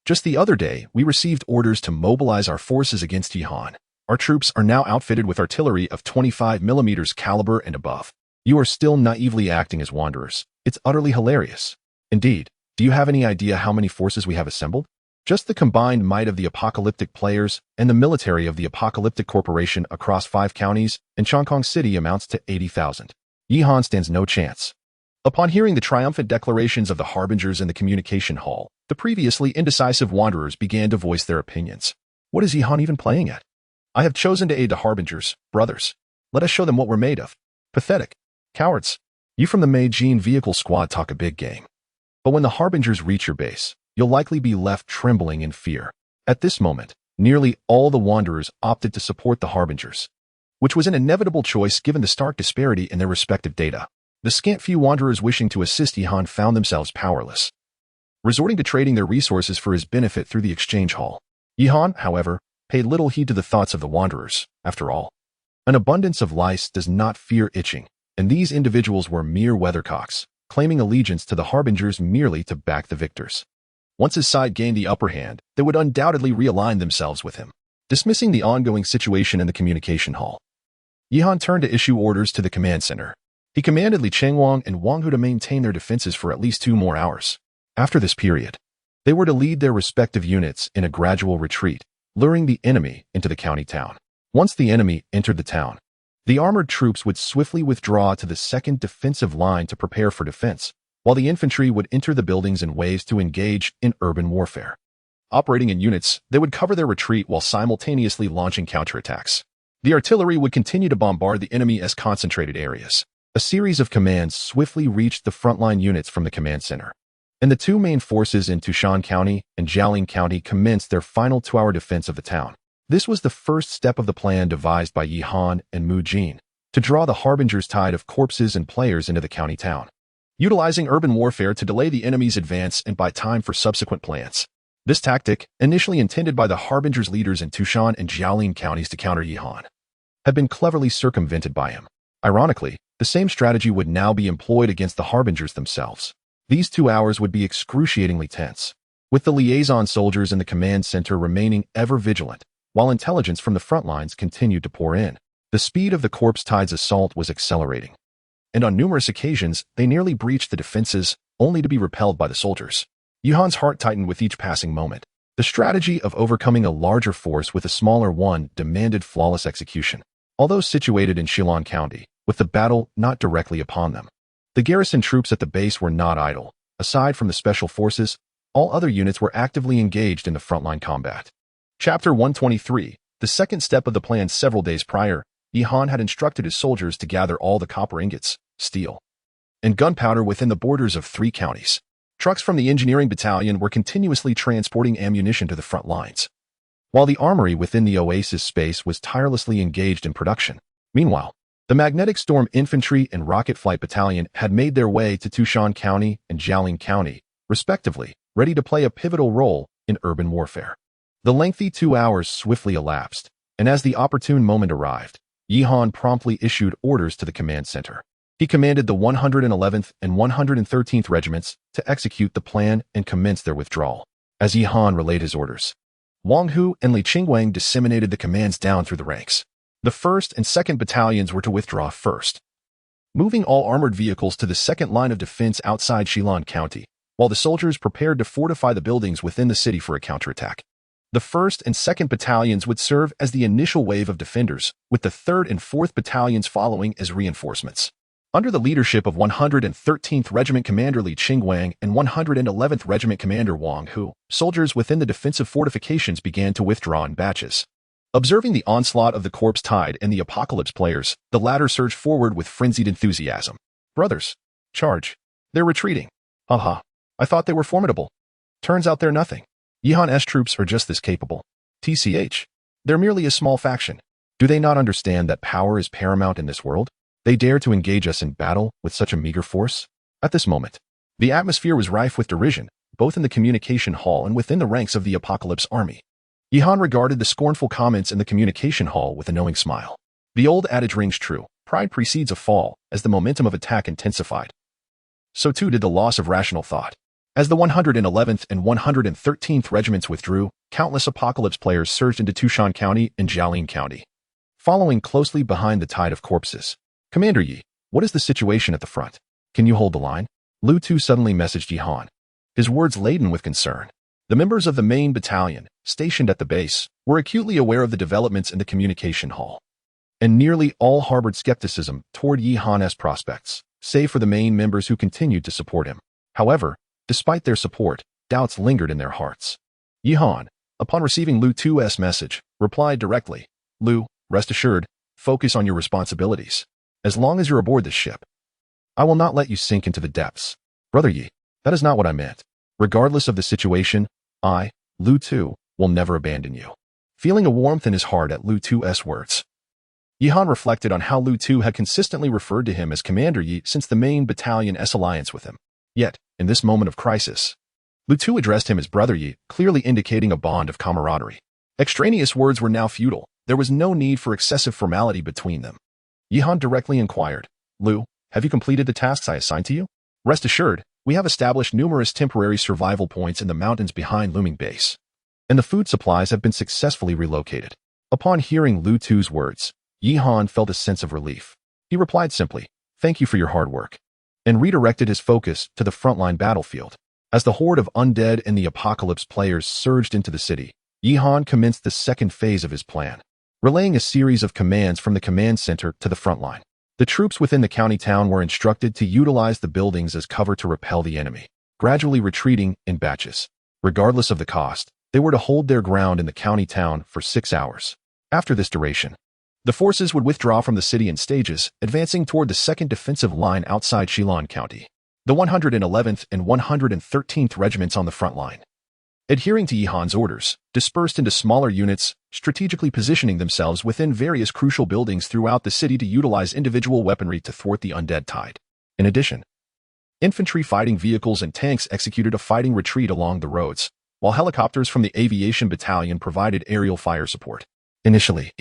Speaker 1: Just the other day, we received orders to mobilize our forces against Yi Han. Our troops are now outfitted with artillery of 25mm caliber and above. You are still naively acting as wanderers. It's utterly hilarious. Indeed, do you have any idea how many forces we have assembled? Just the combined might of the apocalyptic players and the military of the apocalyptic corporation across 5 counties and Chongqing City amounts to 80,000. Yi Han stands no chance. Upon hearing the triumphant declarations of the harbingers in the communication hall, the previously indecisive wanderers began to voice their opinions. What is Yi Han even playing at? I have chosen to aid the harbingers, brothers. Let us show them what we're made of. Pathetic. Cowards. You from the Mei Jin vehicle squad talk a big game. But when the harbingers reach your base, you'll likely be left trembling in fear. At this moment, nearly all the wanderers opted to support the harbingers, which was an inevitable choice given the stark disparity in their respective data. The scant few wanderers wishing to assist Yi Han found themselves powerless, resorting to trading their resources for his benefit through the exchange hall. Yi Han, however, paid little heed to the thoughts of the wanderers. After all, an abundance of lice does not fear itching, and these individuals were mere weathercocks, claiming allegiance to the harbingers merely to back the victors. Once his side gained the upper hand, they would undoubtedly realign themselves with him. Dismissing the ongoing situation in the communication hall, Yi Han turned to issue orders to the command center. He commanded Li Chengwang and Wang Hu to maintain their defenses for at least 2 more hours. After this period, they were to lead their respective units in a gradual retreat, luring the enemy into the county town. Once the enemy entered the town, the armored troops would swiftly withdraw to the second defensive line to prepare for defense, while the infantry would enter the buildings in waves to engage in urban warfare. Operating in units, they would cover their retreat while simultaneously launching counterattacks. The artillery would continue to bombard the enemy as concentrated areas. A series of commands swiftly reached the frontline units from the command center, and the 2 main forces in Tushan County and Jiaolin County commenced their final 2-hour defense of the town. This was the first step of the plan devised by Yi Han and Mu Jin to draw the harbingers' tide of corpses and players into the county town, utilizing urban warfare to delay the enemy's advance and buy time for subsequent plans. This tactic, initially intended by the harbingers' leaders in Tushan and Jiaolin counties to counter Yi Han, had been cleverly circumvented by him. Ironically, the same strategy would now be employed against the harbingers themselves. These 2 hours would be excruciatingly tense, with the liaison soldiers in the command center remaining ever vigilant, while intelligence from the front lines continued to pour in. The speed of the corpse tide's assault was accelerating, and on numerous occasions they nearly breached the defenses, only to be repelled by the soldiers. Yuhan's heart tightened with each passing moment. The strategy of overcoming a larger force with a smaller one demanded flawless execution. Although situated in Shillong County, with the battle not directly upon them, the garrison troops at the base were not idle. Aside from the special forces, all other units were actively engaged in the frontline combat. Chapter 123. The second step of the plan. Several days prior, Yihan had instructed his soldiers to gather all the copper ingots, steel, and gunpowder within the borders of 3 counties. Trucks from the engineering battalion were continuously transporting ammunition to the front lines, while the armory within the oasis space was tirelessly engaged in production. Meanwhile, the Magnetic Storm Infantry and Rocket Flight Battalion had made their way to Tushan County and Jialing County, respectively, ready to play a pivotal role in urban warfare. The lengthy 2 hours swiftly elapsed, and as the opportune moment arrived, Yihan promptly issued orders to the command center. He commanded the 111th and 113th Regiments to execute the plan and commence their withdrawal. As Yihan relayed his orders, Wang Hu and Li Qingwang disseminated the commands down through the ranks. The 1st and 2nd Battalions were to withdraw first, moving all armored vehicles to the second line of defense outside Shillong County, while the soldiers prepared to fortify the buildings within the city for a counterattack. The 1st and 2nd Battalions would serve as the initial wave of defenders, with the 3rd and 4th Battalions following as reinforcements. Under the leadership of 113th Regiment Commander Li Qingwang and 111th Regiment Commander Wang Hu, soldiers within the defensive fortifications began to withdraw in batches. Observing the onslaught of the corpse tide and the apocalypse players, the latter surged forward with frenzied enthusiasm. "Brothers, charge! They're retreating. Haha, I thought they were formidable. Turns out they're nothing. Yihan's troops are just this capable. TCH. They're merely a small faction. Do they not understand that power is paramount in this world? They dare to engage us in battle with such a meager force?" At this moment, the atmosphere was rife with derision, both in the communication hall and within the ranks of the Apocalypse army. Yihan regarded the scornful comments in the communication hall with a knowing smile. The old adage rings true: pride precedes a fall. As the momentum of attack intensified, so too did the loss of rational thought. As the 111th and 113th Regiments withdrew, countless Apocalypse players surged into Tushan County and Jialing County, following closely behind the tide of corpses. "Commander Yi, what is the situation at the front? Can you hold the line?" Lu Tu suddenly messaged Yihan, his words laden with concern. The members of the main battalion, stationed at the base, were acutely aware of the developments in the communication hall, and nearly all harbored skepticism toward Yihan's prospects, save for the main members who continued to support him. However, despite their support, doubts lingered in their hearts. Yihan, upon receiving Lu Tu's message, replied directly, "Lu, rest assured, focus on your responsibilities. As long as you're aboard this ship, I will not let you sink into the depths." "Brother Yi, that is not what I meant. Regardless of the situation, I, Lu Tu, will never abandon you." Feeling a warmth in his heart at Lu Tu's words, Yihan reflected on how Lu Tu had consistently referred to him as Commander Yi since the main battalion's alliance with him. Yet, in this moment of crisis, Lu Tu addressed him as Brother Yi, clearly indicating a bond of camaraderie. Extraneous words were now futile. There was no need for excessive formality between them. Yihan directly inquired, "Lu, have you completed the tasks I assigned to you?" "Rest assured, we have established numerous temporary survival points in the mountains behind Looming Base, and the food supplies have been successfully relocated." Upon hearing Lu Tu's words, Yihan felt a sense of relief. He replied simply, "Thank you for your hard work," and redirected his focus to the frontline battlefield. As the horde of undead and the Apocalypse players surged into the city, Yihan commenced the second phase of his plan, relaying a series of commands from the command center to the front line. The troops within the county town were instructed to utilize the buildings as cover to repel the enemy, gradually retreating in batches. Regardless of the cost, they were to hold their ground in the county town for 6 hours. After this duration, the forces would withdraw from the city in stages, advancing toward the second defensive line outside Shillong County. The 111th and 113th Regiments on the front line, adhering to Yihan's orders, dispersed into smaller units, strategically positioning themselves within various crucial buildings throughout the city to utilize individual weaponry to thwart the undead tide. In addition, infantry fighting vehicles and tanks executed a fighting retreat along the roads, while helicopters from the aviation battalion provided aerial fire support. Initially,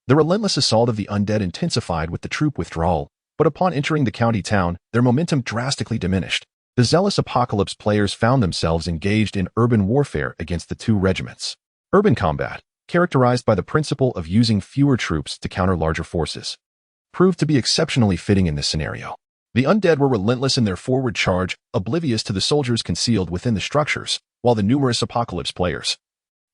Speaker 1: the relentless assault of the undead intensified with the troop withdrawal, but upon entering the county town, their momentum drastically diminished. The zealous Apocalypse players found themselves engaged in urban warfare against the two regiments. Urban combat, characterized by the principle of using fewer troops to counter larger forces, proved to be exceptionally fitting in this scenario. The undead were relentless in their forward charge, oblivious to the soldiers concealed within the structures, while the numerous Apocalypse players,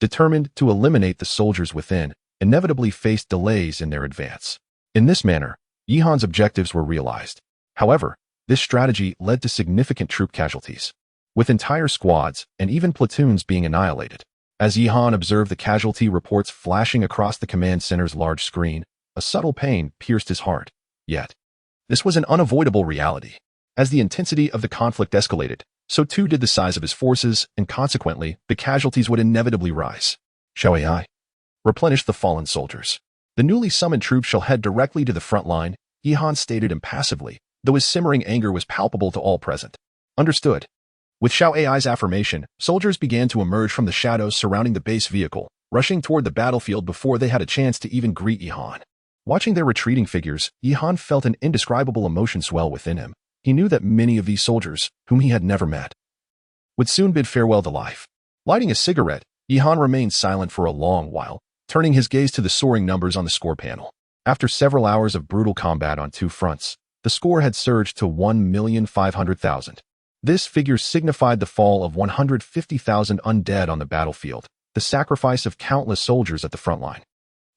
Speaker 1: determined to eliminate the soldiers within, inevitably faced delays in their advance. In this manner, Yihan's objectives were realized. However, this strategy led to significant troop casualties, with entire squads and even platoons being annihilated. As Yihan observed the casualty reports flashing across the command center's large screen, a subtle pain pierced his heart. Yet, this was an unavoidable reality. As the intensity of the conflict escalated, so too did the size of his forces, and consequently, the casualties would inevitably rise. Shall I replenish the fallen soldiers? The newly summoned troops shall head directly to the front line, Yihan stated impassively, though his simmering anger was palpable to all present. Understood. With Xiao Ai's affirmation, soldiers began to emerge from the shadows surrounding the base vehicle, rushing toward the battlefield before they had a chance to even greet Yihan. Watching their retreating figures, Yihan felt an indescribable emotion swell within him. He knew that many of these soldiers, whom he had never met, would soon bid farewell to life. Lighting a cigarette, Yihan remained silent for a long while, turning his gaze to the soaring numbers on the score panel. After several hours of brutal combat on two fronts, the score had surged to 1,500,000. This figure signified the fall of 150,000 undead on the battlefield, the sacrifice of countless soldiers at the front line,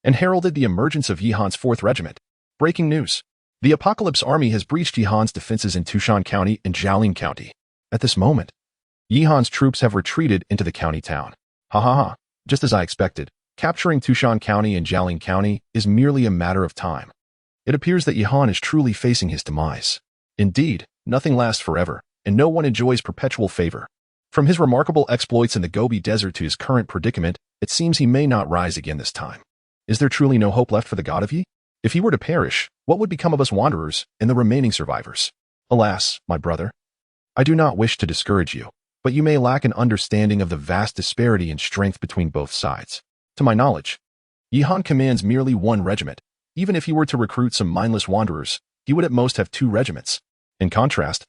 Speaker 1: and heralded the emergence of Yihan's 4th Regiment. Breaking news. The Apocalypse Army has breached Yihan's defenses in Tushan County and Jialing County. At this moment, Yihan's troops have retreated into the county town. Ha ha ha. Just as I expected, capturing Tushan County and Jialing County is merely a matter of time. It appears that Yihan is truly facing his demise. Indeed, nothing lasts forever, and no one enjoys perpetual favor. From his remarkable exploits in the Gobi Desert to his current predicament, it seems he may not rise again this time. Is there truly no hope left for the god of Yi? If he were to perish, what would become of us wanderers and the remaining survivors? Alas, my brother, I do not wish to discourage you, but you may lack an understanding of the vast disparity in strength between both sides. To my knowledge, Yihan commands merely 1 regiment. Even if he were to recruit some mindless wanderers, he would at most have 2 regiments. In contrast,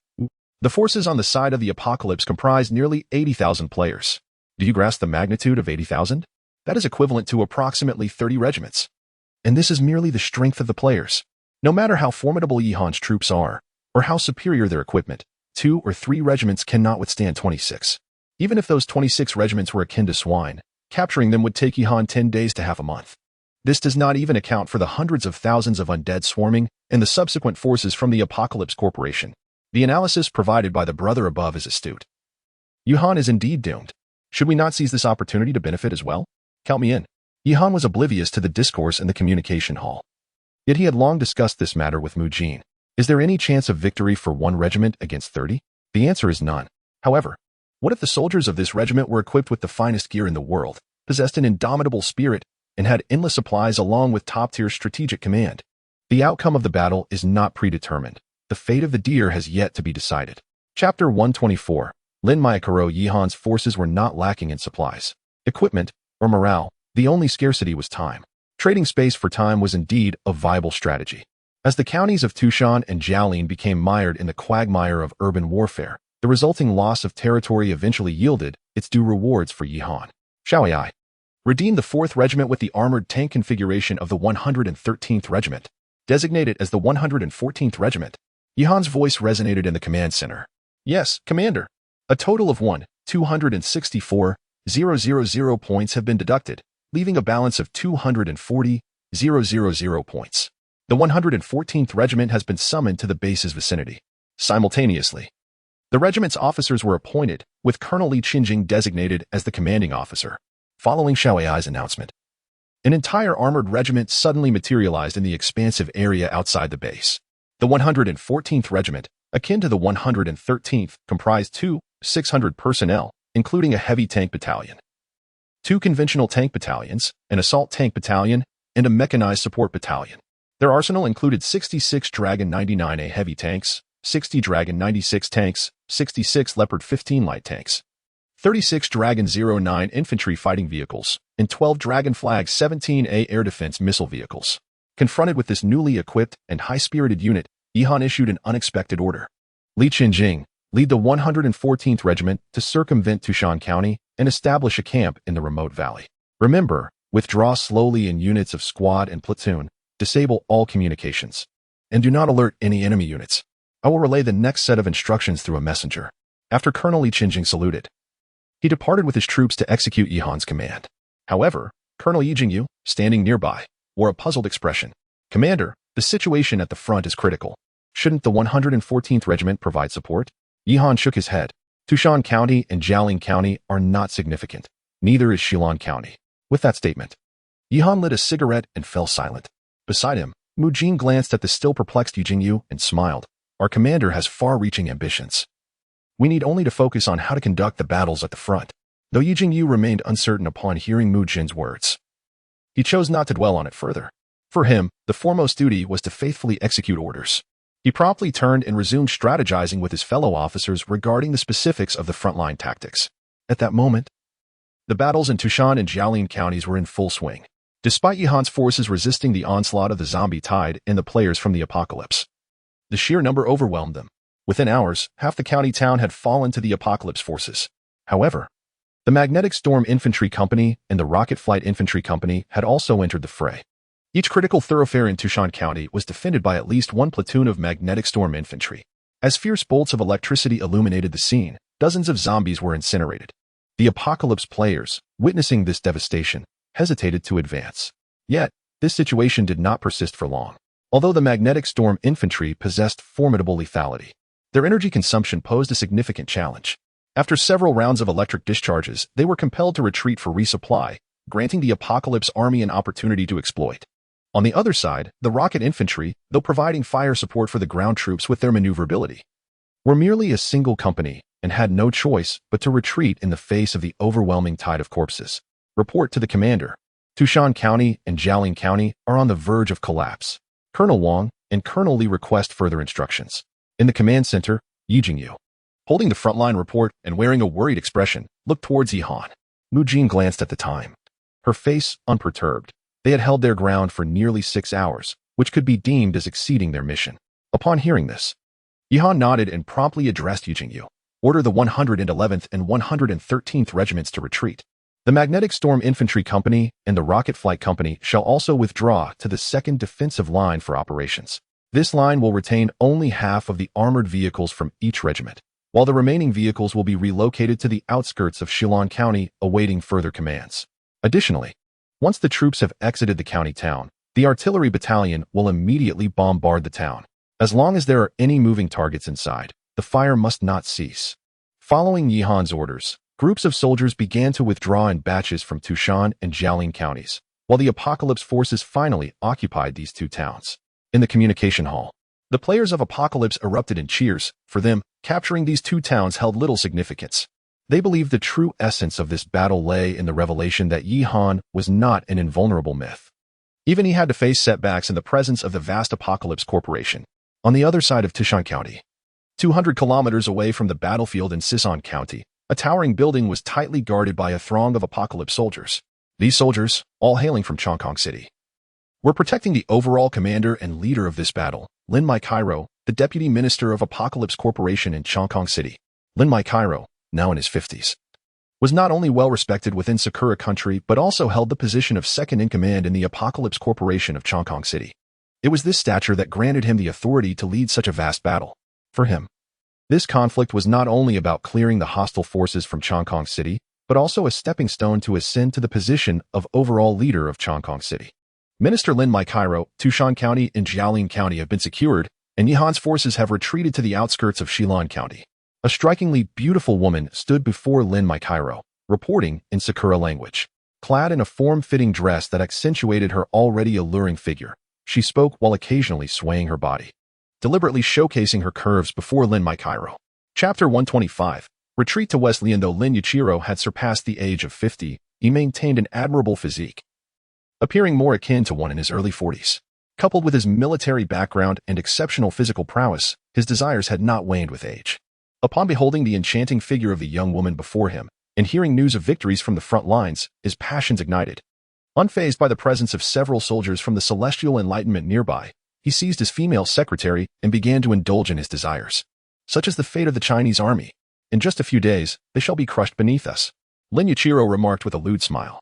Speaker 1: the forces on the side of the Apocalypse comprise nearly 80,000 players. Do you grasp the magnitude of 80,000? That is equivalent to approximately 30 regiments. And this is merely the strength of the players. No matter how formidable Yihan's troops are, or how superior their equipment, 2 or 3 regiments cannot withstand 26. Even if those 26 regiments were akin to swine, capturing them would take Yihan 10 days to half a month. This does not even account for the hundreds of thousands of undead swarming and the subsequent forces from the Apocalypse Corporation. The analysis provided by the brother above is astute. Yihan is indeed doomed. Should we not seize this opportunity to benefit as well? Count me in. Yihan was oblivious to the discourse in the communication hall. Yet he had long discussed this matter with Mu Jin. Is there any chance of victory for 1 regiment against 30? The answer is none. However, what if the soldiers of this regiment were equipped with the finest gear in the world, possessed an indomitable spirit, and had endless supplies along with top-tier strategic command? The outcome of the battle is not predetermined. The fate of the deer has yet to be decided. Chapter 124. Lin Maikaro. Yihan's forces were not lacking in supplies, equipment, or morale. The only scarcity was time. Trading space for time was indeed a viable strategy. As the counties of Tushan and Jialing became mired in the quagmire of urban warfare, the resulting loss of territory eventually yielded its due rewards for Yihan. Shall I redeem the 4th Regiment with the armored tank configuration of the 113th Regiment, designated as the 114th Regiment? Yihan's voice resonated in the command center. Yes, Commander. A total of 264,000 points have been deducted, leaving a balance of 240,000 points. The 114th Regiment has been summoned to the base's vicinity. Simultaneously, the regiment's officers were appointed, with Colonel Li Qinjing designated as the commanding officer. Following Xiao Ai's announcement, an entire armored regiment suddenly materialized in the expansive area outside the base. The 114th Regiment, akin to the 113th, comprised 600 personnel, including a heavy tank battalion, 2 conventional tank battalions, an assault tank battalion, and a mechanized support battalion. Their arsenal included 66 Dragon 99A heavy tanks, 60 Dragon 96 tanks, 66 Leopard 15 light tanks, 36 Dragon 09 infantry fighting vehicles, and 12 Dragon Flag 17A air defense missile vehicles. Confronted with this newly equipped and high-spirited unit, Yihan issued an unexpected order. Li Qinjing, lead the 114th Regiment to circumvent Tushan County and establish a camp in the remote valley. Remember, withdraw slowly in units of squad and platoon, disable all communications, and do not alert any enemy units. I will relay the next set of instructions through a messenger. After Colonel Li Qingjing saluted, he departed with his troops to execute Yihan's command. However, Colonel Yi Jingyu, standing nearby, wore a puzzled expression. Commander, the situation at the front is critical. Shouldn't the 114th Regiment provide support? Yihan shook his head. Tushan County and Jialing County are not significant. Neither is Shilin County. With that statement, Yihan lit a cigarette and fell silent. Beside him, Mu Jin glanced at the still perplexed Yi Jingyu and smiled. Our commander has far-reaching ambitions. We need only to focus on how to conduct the battles at the front. Though Yi Jingyu remained uncertain upon hearing Mu Jin's words, he chose not to dwell on it further. For him, the foremost duty was to faithfully execute orders. He promptly turned and resumed strategizing with his fellow officers regarding the specifics of the frontline tactics. At that moment, the battles in Tushan and Jialing counties were in full swing. Despite Yihan's forces resisting the onslaught of the zombie tide and the players from the apocalypse, the sheer number overwhelmed them. Within hours, half the county town had fallen to the apocalypse forces. However, the Magnetic Storm Infantry Company and the Rocket Flight Infantry Company had also entered the fray. Each critical thoroughfare in Tushan County was defended by at least one platoon of Magnetic Storm Infantry. As fierce bolts of electricity illuminated the scene, dozens of zombies were incinerated. The apocalypse players, witnessing this devastation, hesitated to advance. Yet, this situation did not persist for long. Although the Magnetic Storm Infantry possessed formidable lethality, their energy consumption posed a significant challenge. After several rounds of electric discharges, they were compelled to retreat for resupply, granting the Apocalypse Army an opportunity to exploit. On the other side, the Rocket Infantry, though providing fire support for the ground troops with their maneuverability, were merely a single company and had no choice but to retreat in the face of the overwhelming tide of corpses. Report to the commander. Tushan County and Jialing County are on the verge of collapse. Colonel Wang and Colonel Li request further instructions. In the command center, Yi Jingyu, holding the frontline report and wearing a worried expression, looked towards Yihan. Mu Jin glanced at the time, her face unperturbed. They had held their ground for nearly 6 hours, which could be deemed as exceeding their mission. Upon hearing this, Yihan nodded and promptly addressed Yi Jingyu. Order the 111th and 113th Regiments to retreat. The Magnetic Storm Infantry Company and the Rocket Flight Company shall also withdraw to the second defensive line for operations. This line will retain only half of the armored vehicles from each regiment, while the remaining vehicles will be relocated to the outskirts of Shilin County, awaiting further commands. Additionally, once the troops have exited the county town, the artillery battalion will immediately bombard the town. As long as there are any moving targets inside, the fire must not cease. Following Yihan's orders, groups of soldiers began to withdraw in batches from Tushan and Jialing counties, while the Apocalypse forces finally occupied these two towns. In the communication hall, the players of Apocalypse erupted in cheers. For them, capturing these two towns held little significance. They believed the true essence of this battle lay in the revelation that Yihan was not an invulnerable myth. Even he had to face setbacks in the presence of the vast Apocalypse Corporation. On the other side of Tushan County, 200 kilometers away from the battlefield in Sison County, a towering building was tightly guarded by a throng of Apocalypse soldiers. These soldiers, all hailing from Chongqing City, were protecting the overall commander and leader of this battle, Lin Mai Cairo, the deputy minister of Apocalypse Corporation in Chongqing City. Lin Mai Cairo, now in his 50s, was not only well respected within Sakura country but also held the position of second-in-command in the Apocalypse Corporation of Chongqing City. It was this stature that granted him the authority to lead such a vast battle. For him, this conflict was not only about clearing the hostile forces from Chongqing City, but also a stepping stone to ascend to the position of overall leader of Chongqing City. Minister Lin Mai Cairo, Tushan County and Jialing County have been secured, and Yihan's forces have retreated to the outskirts of Shilin County. A strikingly beautiful woman stood before Lin Mai Cairo, reporting in Sakura language. Clad in a form-fitting dress that accentuated her already alluring figure, she spoke while occasionally swaying her body, deliberately showcasing her curves before Lin Mai Cairo. Chapter 125. Retreat to West Lian. Though Lin Yuichiro had surpassed the age of 50, he maintained an admirable physique, appearing more akin to one in his early 40s. Coupled with his military background and exceptional physical prowess, his desires had not waned with age. Upon beholding the enchanting figure of the young woman before him, and hearing news of victories from the front lines, his passions ignited. Unfazed by the presence of several soldiers from the Celestial Enlightenment nearby, he seized his female secretary and began to indulge in his desires. Such is the fate of the Chinese army. In just a few days, they shall be crushed beneath us, Lin Yuichiro remarked with a lewd smile,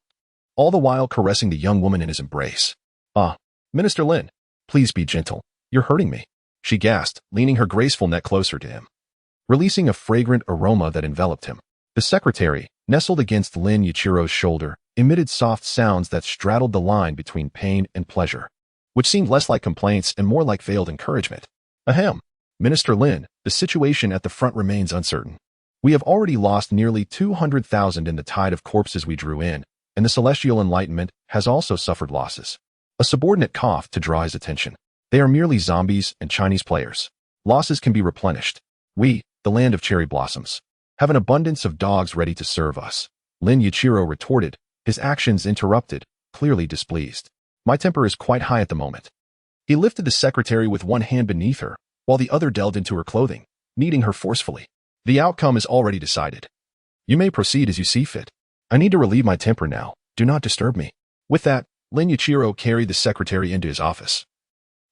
Speaker 1: all the while caressing the young woman in his embrace. Ah, Minister Lin, please be gentle. You're hurting me, she gasped, leaning her graceful neck closer to him. Releasing a fragrant aroma that enveloped him, the secretary, nestled against Lin Yuichiro's shoulder, emitted soft sounds that straddled the line between pain and pleasure, which seemed less like complaints and more like veiled encouragement. Ahem, Minister Lin, the situation at the front remains uncertain. We have already lost nearly 200,000 in the tide of corpses we drew in, and the Celestial Enlightenment has also suffered losses. A subordinate coughed to draw his attention. They are merely zombies and Chinese players. Losses can be replenished. We, the land of cherry blossoms, have an abundance of dogs ready to serve us, Lin Yuichiro retorted, his actions interrupted, clearly displeased. My temper is quite high at the moment. He lifted the secretary with one hand beneath her, while the other delved into her clothing, kneading her forcefully. The outcome is already decided. You may proceed as you see fit. I need to relieve my temper now. Do not disturb me. With that, Lin Yuichiro carried the secretary into his office.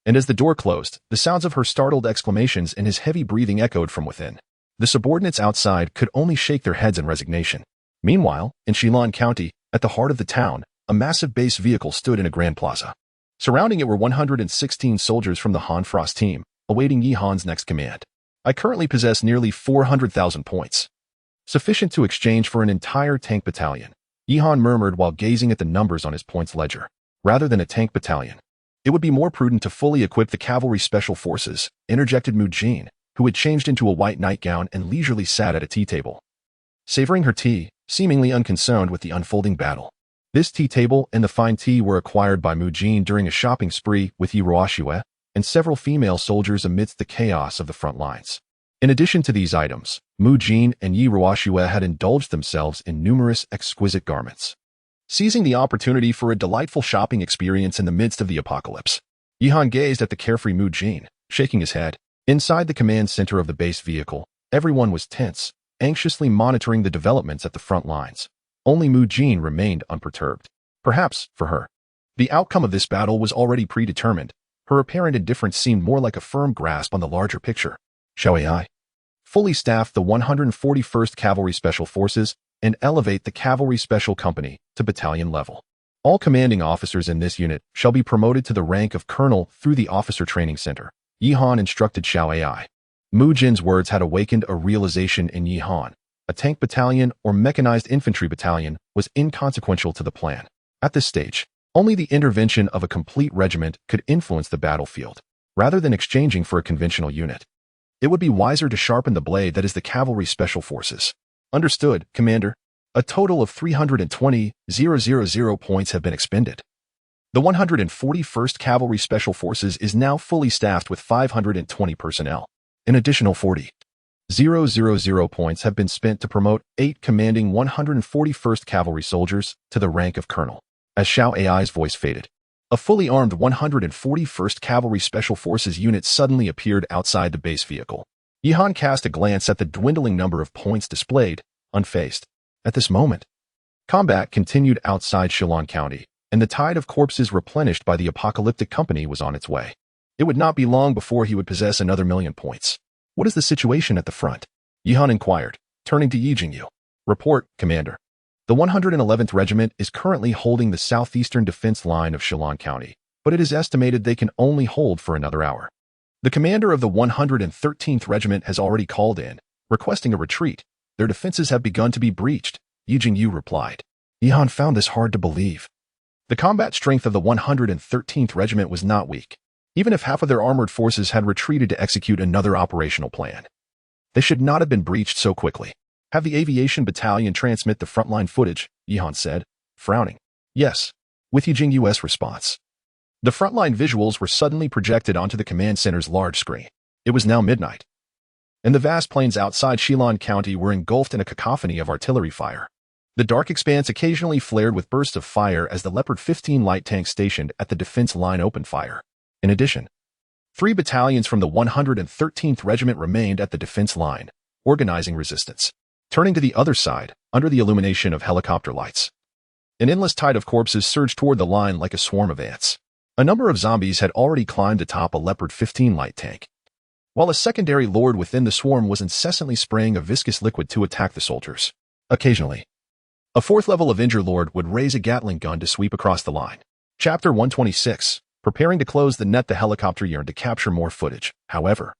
Speaker 1: And as the door closed, the sounds of her startled exclamations and his heavy breathing echoed from within. The subordinates outside could only shake their heads in resignation. Meanwhile, in Shilan County, at the heart of the town, a massive base vehicle stood in a grand plaza. Surrounding it were 116 soldiers from the Han Frost team, awaiting Yi Han's next command. I currently possess nearly 400,000 points, sufficient to exchange for an entire tank battalion, Yi Han murmured while gazing at the numbers on his points ledger. Rather than a tank battalion, it would be more prudent to fully equip the cavalry special forces, interjected Mu Jin, who had changed into a white nightgown and leisurely sat at a tea table, savoring her tea, seemingly unconcerned with the unfolding battle. This tea table and the fine tea were acquired by Mu Jin during a shopping spree with Yi Ruoxue and several female soldiers amidst the chaos of the front lines. In addition to these items, Mu Jin and Yi Ruoxue had indulged themselves in numerous exquisite garments. Seizing the opportunity for a delightful shopping experience in the midst of the apocalypse, Yi Han gazed at the carefree Mu Jin, shaking his head. Inside the command center of the base vehicle, everyone was tense, anxiously monitoring the developments at the front lines. Only Mu Jin remained unperturbed. Perhaps, for her, the outcome of this battle was already predetermined. Her apparent indifference seemed more like a firm grasp on the larger picture. Shall I fully staff the 141st Cavalry Special Forces and elevate the Cavalry Special Company to battalion level? All commanding officers in this unit shall be promoted to the rank of colonel through the Officer Training Center, Yi Han instructed Xiao Ai. Mu Jin's words had awakened a realization in Yi Han. A tank battalion or mechanized infantry battalion was inconsequential to the plan. At this stage, only the intervention of a complete regiment could influence the battlefield, rather than exchanging for a conventional unit. It would be wiser to sharpen the blade that is the Cavalry Special Forces. Understood, Commander. A total of 320,000 points have been expended. The 141st Cavalry Special Forces is now fully staffed with 520 personnel. An additional 40,000 points have been spent to promote 8 commanding 141st Cavalry soldiers to the rank of colonel. As Xiao Ai's voice faded, a fully armed 141st Cavalry Special Forces unit suddenly appeared outside the base vehicle. Yi Han cast a glance at the dwindling number of points displayed, unfazed. At this moment, combat continued outside Shilan County, and the tide of corpses replenished by the apocalyptic company was on its way. It would not be long before he would possess another 1,000,000 points. What is the situation at the front? Yi Han inquired, turning to Yi Jingyu. Report, Commander. The 111th Regiment is currently holding the southeastern defense line of Shilan County, but it is estimated they can only hold for another hour. The commander of the 113th Regiment has already called in, requesting a retreat. Their defenses have begun to be breached, Yi Jingyu replied. Yi Han found this hard to believe. The combat strength of the 113th Regiment was not weak, even if half of their armored forces had retreated to execute another operational plan. They should not have been breached so quickly. Have the aviation battalion transmit the frontline footage, Yi Han said, frowning. Yes, with Yi Jingyu's response. The frontline visuals were suddenly projected onto the command center's large screen. It was now midnight, and the vast plains outside Shilan County were engulfed in a cacophony of artillery fire. The dark expanse occasionally flared with bursts of fire as the Leopard 15 light tanks stationed at the defense line opened fire. In addition, 3 battalions from the 113th Regiment remained at the defense line, organizing resistance. Turning to the other side, under the illumination of helicopter lights, an endless tide of corpses surged toward the line like a swarm of ants. A number of zombies had already climbed atop a Leopard 15 light tank, while a secondary lord within the swarm was incessantly spraying a viscous liquid to attack the soldiers. Occasionally, a fourth level Avenger Lord would raise a Gatling gun to sweep across the line. Chapter 126. Preparing to close the net. The helicopter yearned to capture more footage. However,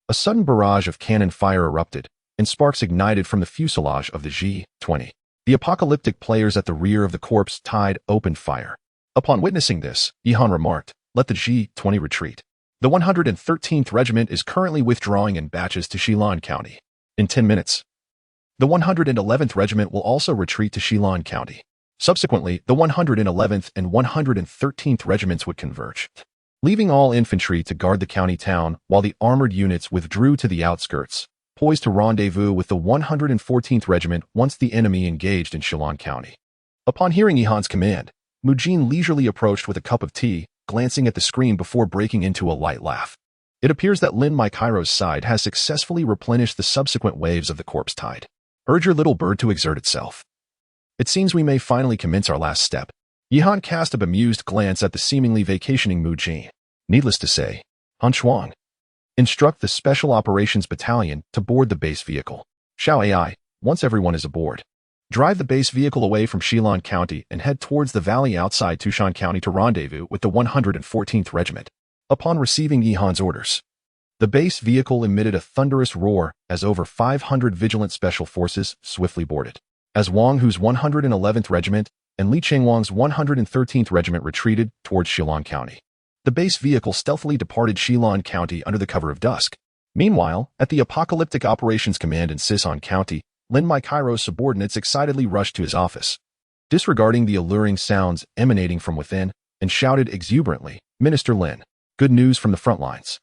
Speaker 1: a sudden barrage of cannon fire erupted, and sparks ignited from the fuselage of the G-20. The apocalyptic players at the rear of the corpse tide opened fire. Upon witnessing this, Yihan remarked, "Let the G-20 retreat. The 113th Regiment is currently withdrawing in batches to Shilan County. In 10 minutes, the 111th Regiment will also retreat to Shilan County. Subsequently, the 111th and 113th Regiments would converge, leaving all infantry to guard the county town while the armored units withdrew to the outskirts, poised to rendezvous with the 114th Regiment once the enemy engaged in Shilan County." Upon hearing Yihan's command, Mujin leisurely approached with a cup of tea, glancing at the screen before breaking into a light laugh. It appears that Lin Maikairo's side has successfully replenished the subsequent waves of the corpse tide. Urge your little bird to exert itself. It seems we may finally commence our last step. Yihan cast a bemused glance at the seemingly vacationing Mujin. Needless to say, Han Shuang, instruct the Special Operations Battalion to board the base vehicle. Xiao AI, once everyone is aboard, drive the base vehicle away from Shilan County and head towards the valley outside Tushan County to rendezvous with the 114th Regiment. Upon receiving Yihan's orders, the base vehicle emitted a thunderous roar as over 500 vigilant special forces swiftly boarded. As Wang Hu's 111th Regiment and Li Chengwang's 113th Regiment retreated towards Shilan County, the base vehicle stealthily departed Shilan County under the cover of dusk. Meanwhile, at the Apocalyptic Operations Command in Sisan County, Lin Maikairo's subordinates excitedly rushed to his office, disregarding the alluring sounds emanating from within, and shouted exuberantly, "Minister Lin, good news from the front lines.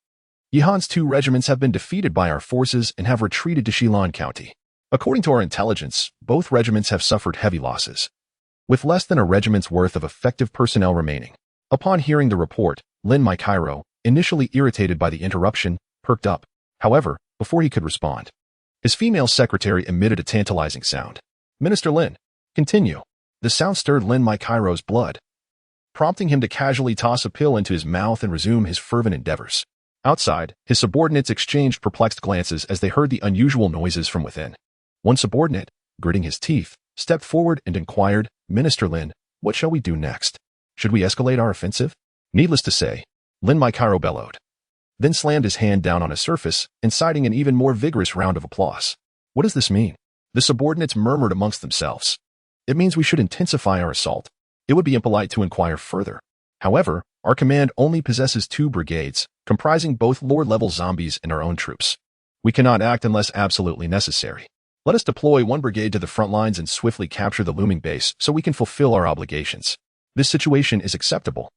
Speaker 1: Yihan's 2 regiments have been defeated by our forces and have retreated to Shilan County. According to our intelligence, both regiments have suffered heavy losses, with less than a regiment's worth of effective personnel remaining." Upon hearing the report, Lin Maikairo, initially irritated by the interruption, perked up. However, before he could respond, his female secretary emitted a tantalizing sound. "Minister Lin, continue." The sound stirred Lin Maikairo's blood, prompting him to casually toss a pill into his mouth and resume his fervent endeavors. Outside, his subordinates exchanged perplexed glances as they heard the unusual noises from within. One subordinate, gritting his teeth, stepped forward and inquired, "Minister Lin, what shall we do next? Should we escalate our offensive?" Needless to say, Lin Maikairo bellowed, then slammed his hand down on a surface, inciting an even more vigorous round of applause. "What does this mean?" The subordinates murmured amongst themselves. "It means we should intensify our assault. It would be impolite to inquire further. However, our command only possesses 2 brigades, comprising both Lord-level zombies and our own troops. We cannot act unless absolutely necessary. Let us deploy 1 brigade to the front lines and swiftly capture the looming base so we can fulfill our obligations. This situation is acceptable.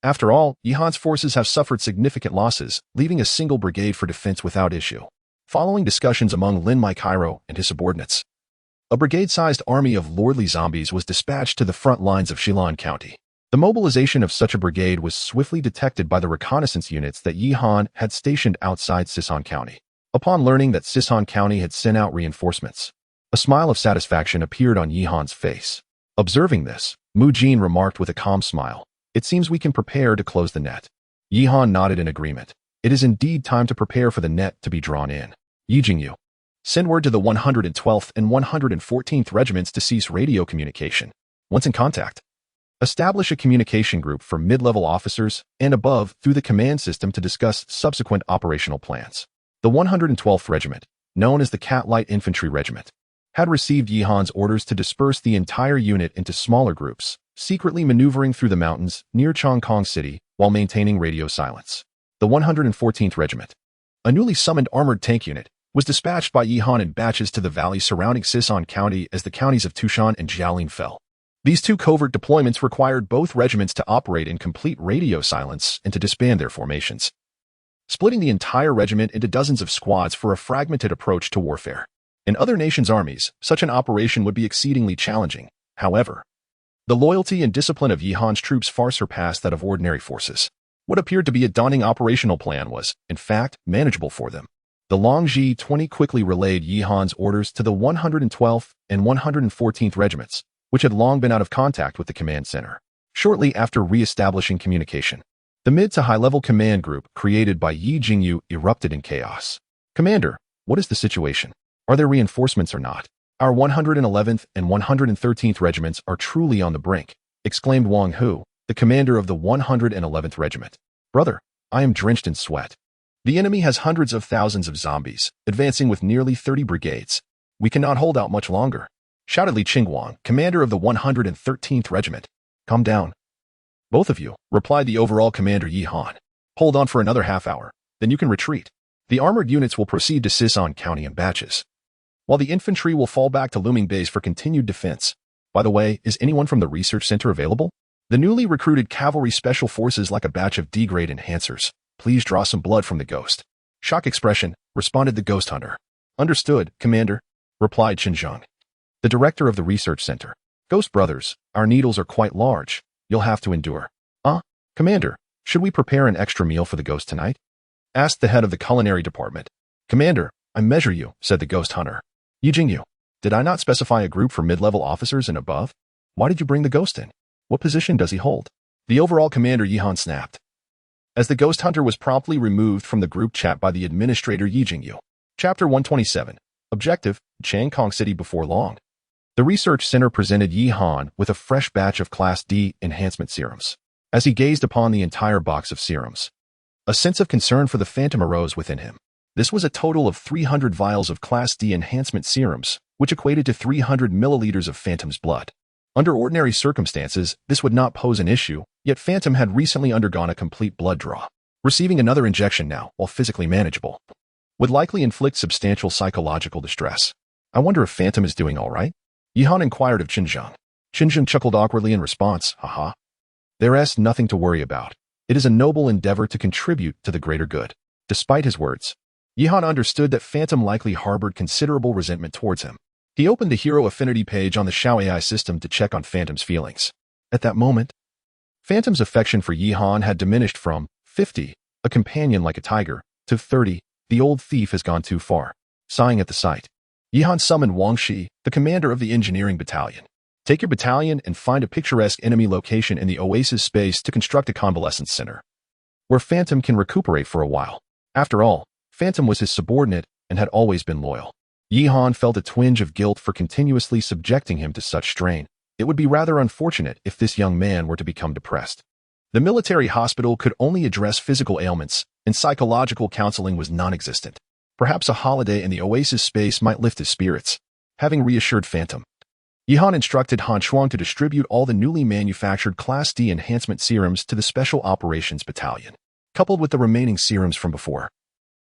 Speaker 1: After all, Yihan's forces have suffered significant losses, leaving a single brigade for defense without issue." Following discussions among Lin Maikairo and his subordinates, a brigade-sized army of lordly zombies was dispatched to the front lines of Shilan County. The mobilization of such a brigade was swiftly detected by the reconnaissance units that Yihan had stationed outside Sisan County. Upon learning that Sisan County had sent out reinforcements, a smile of satisfaction appeared on Yihan's face. Observing this, Mujin remarked with a calm smile, "It seems we can prepare to close the net." Yihan nodded in agreement. It is indeed time to prepare for the net to be drawn in. Yi Jingyu, send word to the 112th and 114th Regiments to cease radio communication. Once in contact, establish a communication group for mid-level officers and above through the command system to discuss subsequent operational plans. The 112th Regiment, known as the Cat Light Infantry Regiment, had received Yihan's orders to disperse the entire unit into smaller groups, secretly maneuvering through the mountains near Chongqing City while maintaining radio silence. The 114th Regiment, a newly summoned armored tank unit, was dispatched by Yihan in batches to the valley surrounding Sisan County as the counties of Tushan and Jiaolin fell. These 2 covert deployments required both regiments to operate in complete radio silence and to disband their formations, splitting the entire regiment into dozens of squads for a fragmented approach to warfare. In other nations' armies, such an operation would be exceedingly challenging. However, the loyalty and discipline of Yihan's troops far surpassed that of ordinary forces. What appeared to be a daunting operational plan was, in fact, manageable for them. The Long G-20 quickly relayed Yihan's orders to the 112th and 114th Regiments, which had long been out of contact with the command center. Shortly after re-establishing communication, The mid to high-level command group created by Yi Jingyu erupted in chaos. Commander, what is the situation? Are there reinforcements or not? Our 111th and 113th regiments are truly on the brink, exclaimed Wang Hu, the commander of the 111th Regiment. Brother, I am drenched in sweat. The enemy has hundreds of thousands of zombies, advancing with nearly 30 brigades. We cannot hold out much longer, shouted Li Qingguang, commander of the 113th Regiment. Calm down. Both of you, replied the overall commander Yi Han. Hold on for another half hour, then you can retreat. The armored units will proceed to Sison County in batches, while the infantry will fall back to Looming Base for continued defense. By the way, is anyone from the research center available? The newly recruited cavalry special forces like a batch of D-grade enhancers. Please draw some blood from the ghost. Shock expression, responded the ghost hunter. Understood, Commander, replied Xinjiang, the director of the research center. Ghost brothers, our needles are quite large. You'll have to endure. Commander, should we prepare an extra meal for the ghost tonight? Asked the head of the culinary department. Commander, I measure you, said the ghost hunter. Yi Jingyu, did I not specify a group for mid-level officers and above? Why did you bring the ghost in? What position does he hold? The overall commander Yi Han snapped, as the ghost hunter was promptly removed from the group chat by the administrator Yi Jingyu. Chapter 127. Objective, Changkong City before long. The research center presented Yi Han with a fresh batch of Class D enhancement serums. As he gazed upon the entire box of serums, a sense of concern for the phantom arose within him. This was a total of 300 vials of Class D enhancement serums, which equated to 300 milliliters of Phantom's blood. Under ordinary circumstances, this would not pose an issue, yet Phantom had recently undergone a complete blood draw. Receiving another injection now, while physically manageable, would likely inflict substantial psychological distress. I wonder if Phantom is doing all right? Yi Han inquired of Xinjiang. Xinjiang chuckled awkwardly in response, haha. There's nothing to worry about. It is a noble endeavor to contribute to the greater good. Despite his words, Yi Han understood that Phantom likely harbored considerable resentment towards him. He opened the Hero Affinity page on the Xiao AI system to check on Phantom's feelings. At that moment, Phantom's affection for Yi Han had diminished from 50, a companion like a tiger, to 30, the old thief has gone too far. Sighing at the sight, Yi Han summoned Wang Shi, the commander of the engineering battalion. Take your battalion and find a picturesque enemy location in the Oasis space to construct a convalescence center, where Phantom can recuperate for a while. After all, Phantom was his subordinate and had always been loyal. Yi Han felt a twinge of guilt for continuously subjecting him to such strain. It would be rather unfortunate if this young man were to become depressed. The military hospital could only address physical ailments, and psychological counseling was non-existent. Perhaps a holiday in the Oasis space might lift his spirits. Having reassured Phantom, Yi Han instructed Han Shuang to distribute all the newly manufactured Class D enhancement serums to the Special Operations Battalion, coupled with the remaining serums from before.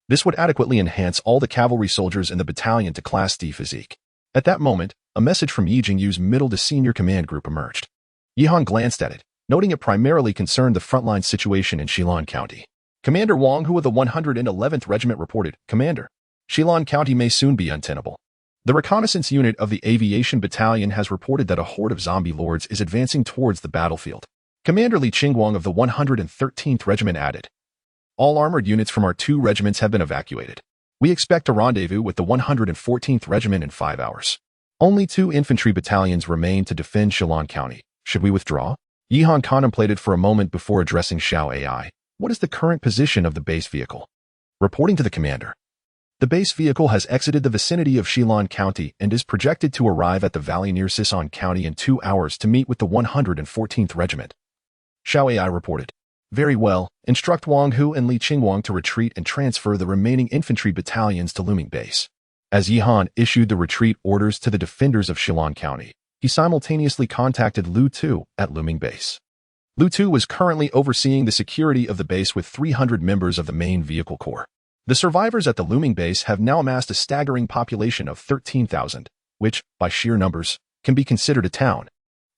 Speaker 1: This would adequately enhance all the cavalry soldiers in the battalion to Class D physique. At that moment, a message from Yi Jingyu's middle to senior command group emerged. Yi Han glanced at it, noting it primarily concerned the frontline situation in Shilin County. Commander Wang Hu of the 111th Regiment reported, Commander, Shilin County may soon be untenable. The reconnaissance unit of the Aviation Battalion has reported that a horde of zombie lords is advancing towards the battlefield. Commander Li Qingguang of the 113th Regiment added, all armored units from our 2 regiments have been evacuated. We expect a rendezvous with the 114th Regiment in 5 hours. Only 2 infantry battalions remain to defend Shilin County. Should we withdraw? Yi Han contemplated for a moment before addressing Xiao AI. What is the current position of the base vehicle? Reporting to the commander, the base vehicle has exited the vicinity of Shilin County and is projected to arrive at the valley near Sison County in 2 hours to meet with the 114th Regiment. Xiao AI reported. Very well, instruct Wang Hu and Li Qingguang to retreat and transfer the remaining infantry battalions to Looming Base. As Yi Han issued the retreat orders to the defenders of Shilin County, he simultaneously contacted Lu Tu at Looming Base. Lu Tu was currently overseeing the security of the base with 300 members of the main vehicle corps. The survivors at the Looming Base have now amassed a staggering population of 13,000, which, by sheer numbers, can be considered a town.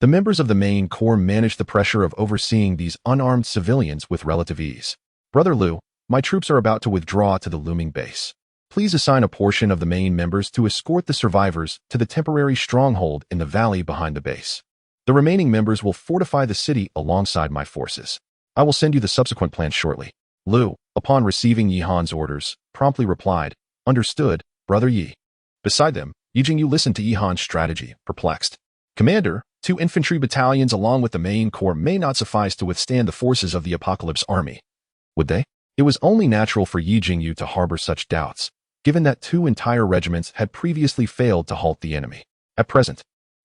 Speaker 1: The members of the main corps manage the pressure of overseeing these unarmed civilians with relative ease. Brother Lu, my troops are about to withdraw to the Looming Base. Please assign a portion of the main members to escort the survivors to the temporary stronghold in the valley behind the base. The remaining members will fortify the city alongside my forces. I will send you the subsequent plans shortly. Lu, upon receiving Yi Han's orders, promptly replied, Understood, Brother Yi. Beside them, Yi Jingyu listened to Yi Han's strategy, perplexed. Commander, 2 infantry battalions along with the main corps may not suffice to withstand the forces of the Apocalypse army. Would they? It was only natural for Yi Jingyu to harbor such doubts, given that 2 entire regiments had previously failed to halt the enemy. At present,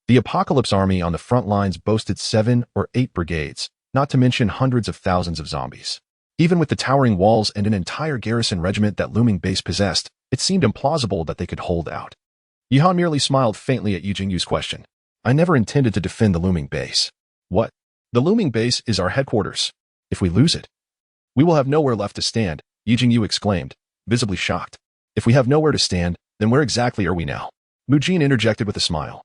Speaker 1: the Apocalypse army on the front lines boasted 7 or 8 brigades, not to mention hundreds of thousands of zombies. Even with the towering walls and an entire garrison regiment that looming base possessed, it seemed implausible that they could hold out. Yihan merely smiled faintly at Yi Jingyu's question. I never intended to defend the looming base. What? The looming base is our headquarters. If we lose it, we will have nowhere left to stand, Yi Jingyu exclaimed, visibly shocked. If we have nowhere to stand, then where exactly are we now? Mu Jin interjected with a smile,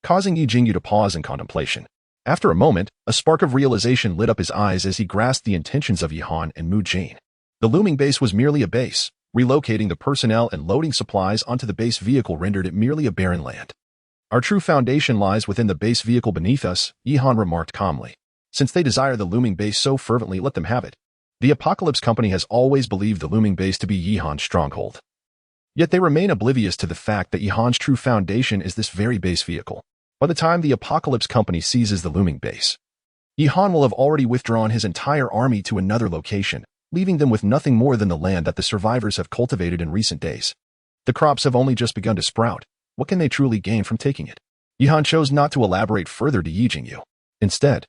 Speaker 1: causing Yi Jingyu to pause in contemplation. After a moment, a spark of realization lit up his eyes as he grasped the intentions of Yihan and Mu Jin. The looming base was merely a base. Relocating the personnel and loading supplies onto the base vehicle rendered it merely a barren land. Our true foundation lies within the base vehicle beneath us, Yihan remarked calmly. Since they desire the looming base so fervently, let them have it. The Apocalypse Company has always believed the looming base to be Yihan's stronghold. Yet they remain oblivious to the fact that Yihan's true foundation is this very base vehicle. By the time the Apocalypse Company seizes the looming base, Yihan will have already withdrawn his entire army to another location, leaving them with nothing more than the land that the survivors have cultivated in recent days. The crops have only just begun to sprout. What can they truly gain from taking it? Yihan chose not to elaborate further to Yi Jingyu. Instead,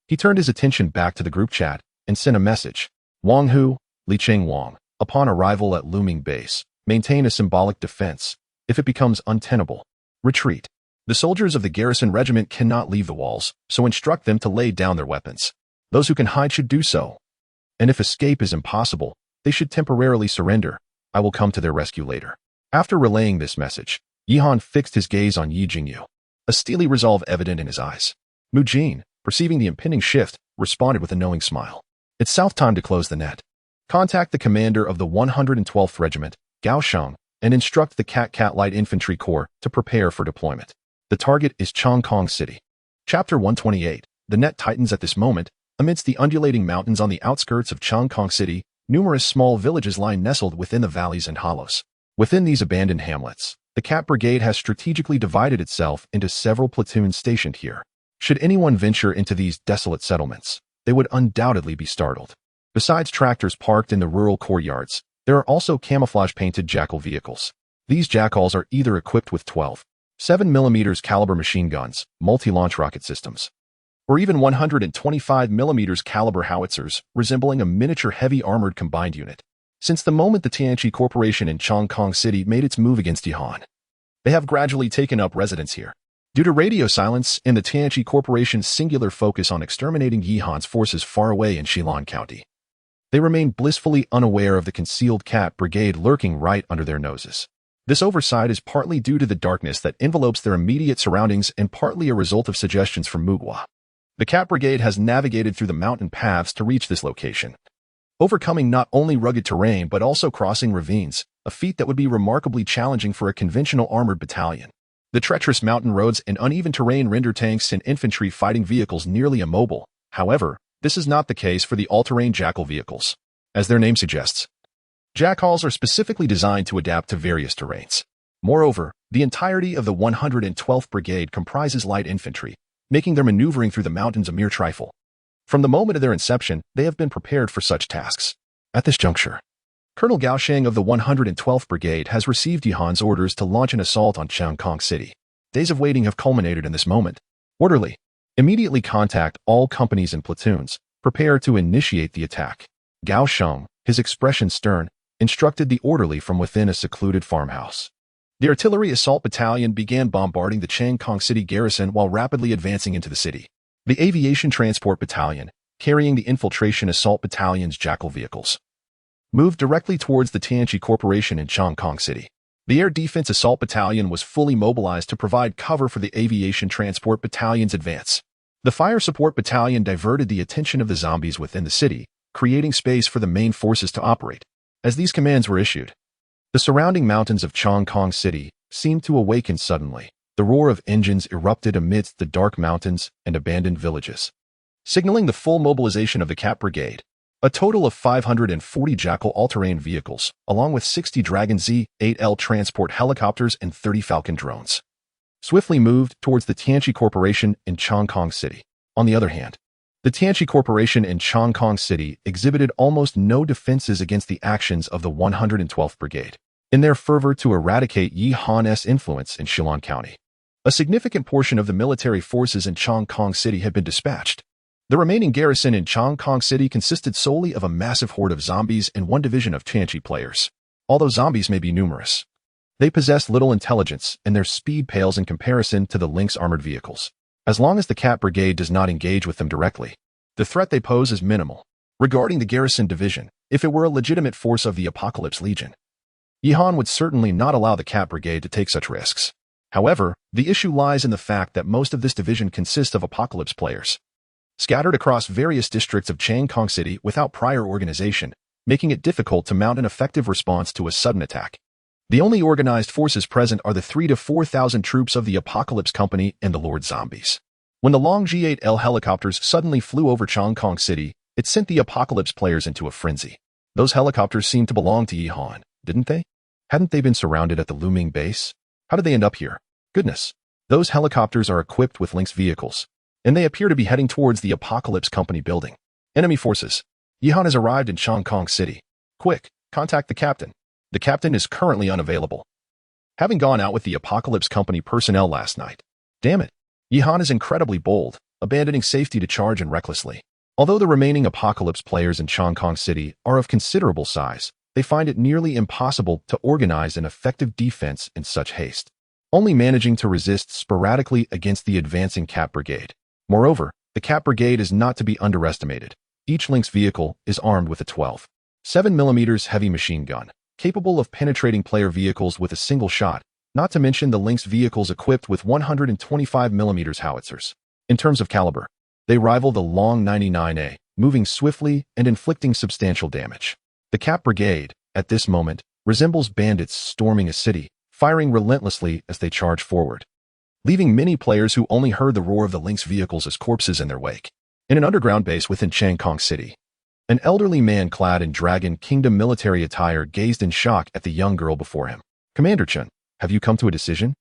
Speaker 1: he turned his attention back to the group chat and sent a message. Wang Hu, Li Cheng Wang, upon arrival at looming base, maintain a symbolic defense. If it becomes untenable, retreat. The soldiers of the garrison regiment cannot leave the walls, so instruct them to lay down their weapons. Those who can hide should do so. And if escape is impossible, they should temporarily surrender. I will come to their rescue later. After relaying this message, Yihan fixed his gaze on Yi Jingyu, a steely resolve evident in his eyes. Mu Jin, perceiving the impending shift, responded with a knowing smile. It's south time to close the net. Contact the commander of the 112th Regiment, Gao Sheng, and instruct the Cat Light Infantry Corps to prepare for deployment. The target is Chongkong City. Chapter 128. The net tightens at this moment. Amidst the undulating mountains on the outskirts of Chongkong City, numerous small villages lie nestled within the valleys and hollows. Within these abandoned hamlets, the Cat Brigade has strategically divided itself into several platoons stationed here. Should anyone venture into these desolate settlements, they would undoubtedly be startled. Besides tractors parked in the rural courtyards, there are also camouflage-painted jackal vehicles. These jackals are either equipped with 12, 7mm caliber machine guns, multi-launch rocket systems, or even 125mm caliber howitzers, resembling a miniature heavy armored combined unit. Since the moment the Tianqi Corporation in Chongkong City made its move against Yihan, they have gradually taken up residence here. Due to radio silence and the Tianqi Corporation's singular focus on exterminating Yihan's forces far away in Shilan County, they remain blissfully unaware of the concealed Cat Brigade lurking right under their noses. This oversight is partly due to the darkness that envelopes their immediate surroundings and partly a result of suggestions from Mugwa. The Cat Brigade has navigated through the mountain paths to reach this location, overcoming not only rugged terrain but also crossing ravines, a feat that would be remarkably challenging for a conventional armored battalion. The treacherous mountain roads and uneven terrain render tanks and infantry fighting vehicles nearly immobile. However, this is not the case for the all-terrain jackal vehicles. As their name suggests, jackals are specifically designed to adapt to various terrains. Moreover, the entirety of the 112th Brigade comprises light infantry, making their maneuvering through the mountains a mere trifle. From the moment of their inception, they have been prepared for such tasks. At this juncture, Colonel Gao Sheng of the 112th Brigade has received Yihan's orders to launch an assault on Chongkong City. Days of waiting have culminated in this moment. Orderly, immediately contact all companies and platoons. Prepare to initiate the attack. Gao Sheng, his expression stern, instructed the orderly from within a secluded farmhouse. The artillery assault battalion began bombarding the Chongkong City garrison while rapidly advancing into the city. The aviation transport battalion, carrying the infiltration assault battalion's jackal vehicles, moved directly towards the Tianqi Corporation in Chongkong City. The air defense assault battalion was fully mobilized to provide cover for the aviation transport battalion's advance. The fire support battalion diverted the attention of the zombies within the city, creating space for the main forces to operate. As these commands were issued, the surrounding mountains of Chongkong City seemed to awaken suddenly. The roar of engines erupted amidst the dark mountains and abandoned villages, signaling the full mobilization of the Cat Brigade. A total of 540 Jackal all-terrain vehicles, along with 60 Dragon Z-8L transport helicopters and 30 Falcon drones, swiftly moved towards the Tianqi Corporation in Chongqing City. On the other hand, the Tianqi Corporation in Chongqing City exhibited almost no defenses against the actions of the 112th Brigade, in their fervor to eradicate Yi Han's influence in Shillong County. A significant portion of the military forces in Chongqing City had been dispatched. The remaining garrison in Chongqing City consisted solely of a massive horde of zombies and one division of Tianqi players. Although zombies may be numerous, they possess little intelligence, and their speed pales in comparison to the Lynx armored vehicles. As long as the Cat Brigade does not engage with them directly, the threat they pose is minimal. Regarding the garrison division, if it were a legitimate force of the Apocalypse Legion, Yi Han would certainly not allow the Cat Brigade to take such risks. However, the issue lies in the fact that most of this division consists of Apocalypse players, scattered across various districts of Changkong City without prior organization, making it difficult to mount an effective response to a sudden attack. The only organized forces present are the 3,000 to 4,000 troops of the Apocalypse Company and the Lord Zombies. When the Long G-8L helicopters suddenly flew over Chongqing City, it sent the Apocalypse players into a frenzy. Those helicopters seemed to belong to Yi Han, didn't they? Hadn't they been surrounded at the looming base? How did they end up here? Goodness. Those helicopters are equipped with Lynx vehicles, and they appear to be heading towards the Apocalypse Company building. Enemy forces. Yi Han has arrived in Chongqing City. Quick, contact the captain. The captain is currently unavailable, having gone out with the Apocalypse Company personnel last night. Damn it. Yi Han is incredibly bold, abandoning safety to charge in recklessly. Although the remaining Apocalypse players in Chongqing City are of considerable size, they find it nearly impossible to organize an effective defense in such haste, only managing to resist sporadically against the advancing Cat Brigade. Moreover, the Cat Brigade is not to be underestimated. Each Lynx vehicle is armed with a 12.7mm heavy machine gun, capable of penetrating player vehicles with a single shot, not to mention the Lynx vehicles equipped with 125mm howitzers. In terms of caliber, they rival the Long 99A, moving swiftly and inflicting substantial damage. The Cat Brigade, at this moment, resembles bandits storming a city, firing relentlessly as they charge forward, leaving many players who only heard the roar of the Lynx vehicles as corpses in their wake. In an underground base within Changkong City, an elderly man clad in Dragon Kingdom military attire gazed in shock at the young girl before him. Commander Chen, have you come to a decision?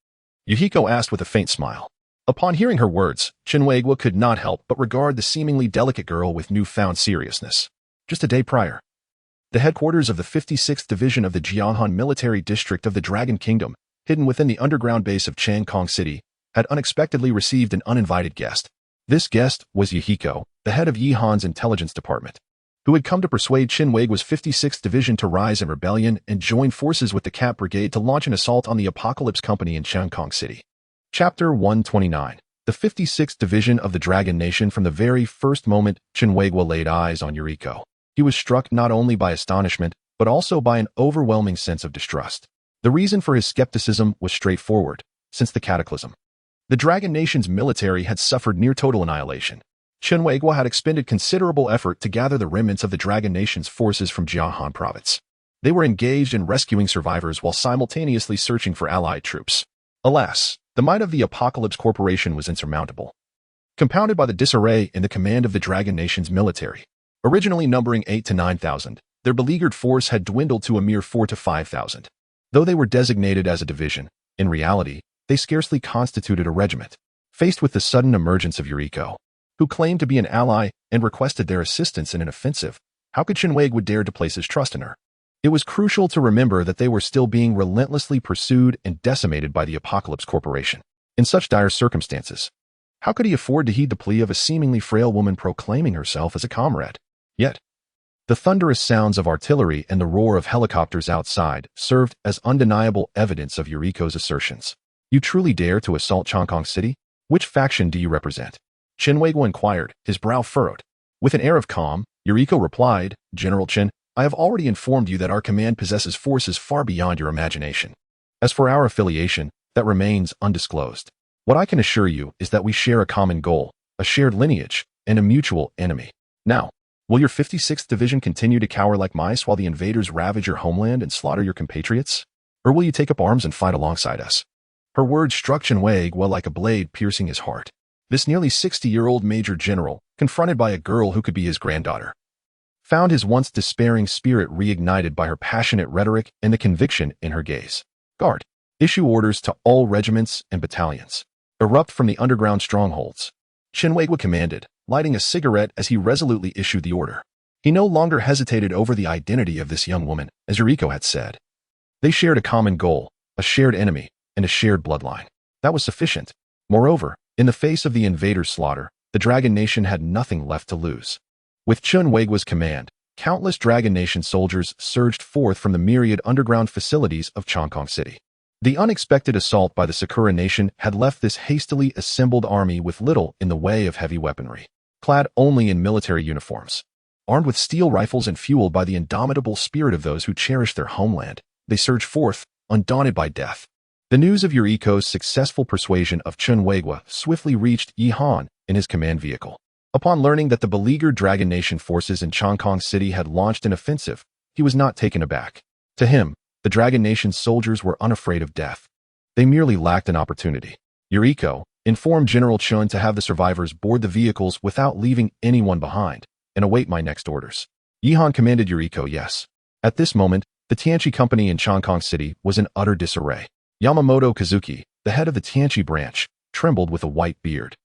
Speaker 1: Yuhiko asked with a faint smile. Upon hearing her words, Chenhuegua could not help but regard the seemingly delicate girl with newfound seriousness. Just a day prior, the headquarters of the 56th Division of the Jianghan Military District of the Dragon Kingdom, hidden within the underground base of Changkong City, had unexpectedly received an uninvited guest. This guest was Yuhiko, the head of Yi Han's intelligence department, who had come to persuade Chenhuegua's 56th Division to rise in rebellion and join forces with the Cat Brigade to launch an assault on the Apocalypse Company in Changkong City. Chapter 129. The 56th Division of the Dragon Nation. From the very first moment Chenhuegua laid eyes on Yuriko, he was struck not only by astonishment, but also by an overwhelming sense of distrust. The reason for his skepticism was straightforward. Since the cataclysm, the Dragon Nation's military had suffered near total annihilation. Chenhuegua had expended considerable effort to gather the remnants of the Dragon Nation's forces from Jianghan Province. They were engaged in rescuing survivors while simultaneously searching for allied troops. Alas, the might of the Apocalypse Corporation was insurmountable, compounded by the disarray in the command of the Dragon Nation's military. Originally numbering 8,000 to 9,000, their beleaguered force had dwindled to a mere 4,000 to 5,000. Though they were designated as a division, in reality, they scarcely constituted a regiment. Faced with the sudden emergence of Yuriko, who claimed to be an ally and requested their assistance in an offensive, how could Chenhuegua dare to place his trust in her? It was crucial to remember that they were still being relentlessly pursued and decimated by the Apocalypse Corporation. In such dire circumstances, how could he afford to heed the plea of a seemingly frail woman proclaiming herself as a comrade? Yet, the thunderous sounds of artillery and the roar of helicopters outside served as undeniable evidence of Yuriko's assertions. You truly dare to assault Chongqing City? Which faction do you represent? Chenhuegua inquired, his brow furrowed. With an air of calm, Yuriko replied, General Chen, I have already informed you that our command possesses forces far beyond your imagination. As for our affiliation, that remains undisclosed. What I can assure you is that we share a common goal, a shared lineage, and a mutual enemy. Now, will your 56th Division continue to cower like mice while the invaders ravage your homeland and slaughter your compatriots? Or will you take up arms and fight alongside us? Her words struck Chenhuegua like a blade piercing his heart. This nearly 60-year-old major general, confronted by a girl who could be his granddaughter, found his once despairing spirit reignited by her passionate rhetoric and the conviction in her gaze. Guard. Issue orders to all regiments and battalions. Erupt from the underground strongholds. Chinwagwa commanded, lighting a cigarette as he resolutely issued the order. He no longer hesitated over the identity of this young woman, as Yuriko had said. They shared a common goal, a shared enemy, and a shared bloodline. That was sufficient. Moreover, in the face of the invaders' slaughter, the Dragon Nation had nothing left to lose. With Chinwagwa's command, countless Dragon Nation soldiers surged forth from the myriad underground facilities of Chongqing City. The unexpected assault by the Sakura Nation had left this hastily assembled army with little in the way of heavy weaponry, clad only in military uniforms. Armed with steel rifles and fueled by the indomitable spirit of those who cherish their homeland, they surged forth, undaunted by death. The news of Yuriko's successful persuasion of Chinwagwa swiftly reached Yi Han in his command vehicle. Upon learning that the beleaguered Dragon Nation forces in Chongqing City had launched an offensive, he was not taken aback. To him, the Dragon Nation soldiers were unafraid of death. They merely lacked an opportunity. Yuriko informed General Chun to have the survivors board the vehicles without leaving anyone behind and await my next orders. Yi Han commanded Yuriko yes. At this moment, the Tianchi Company in Chongqing City was in utter disarray. Yamamoto Kazuki, the head of the Tianchi branch, trembled with a white beard.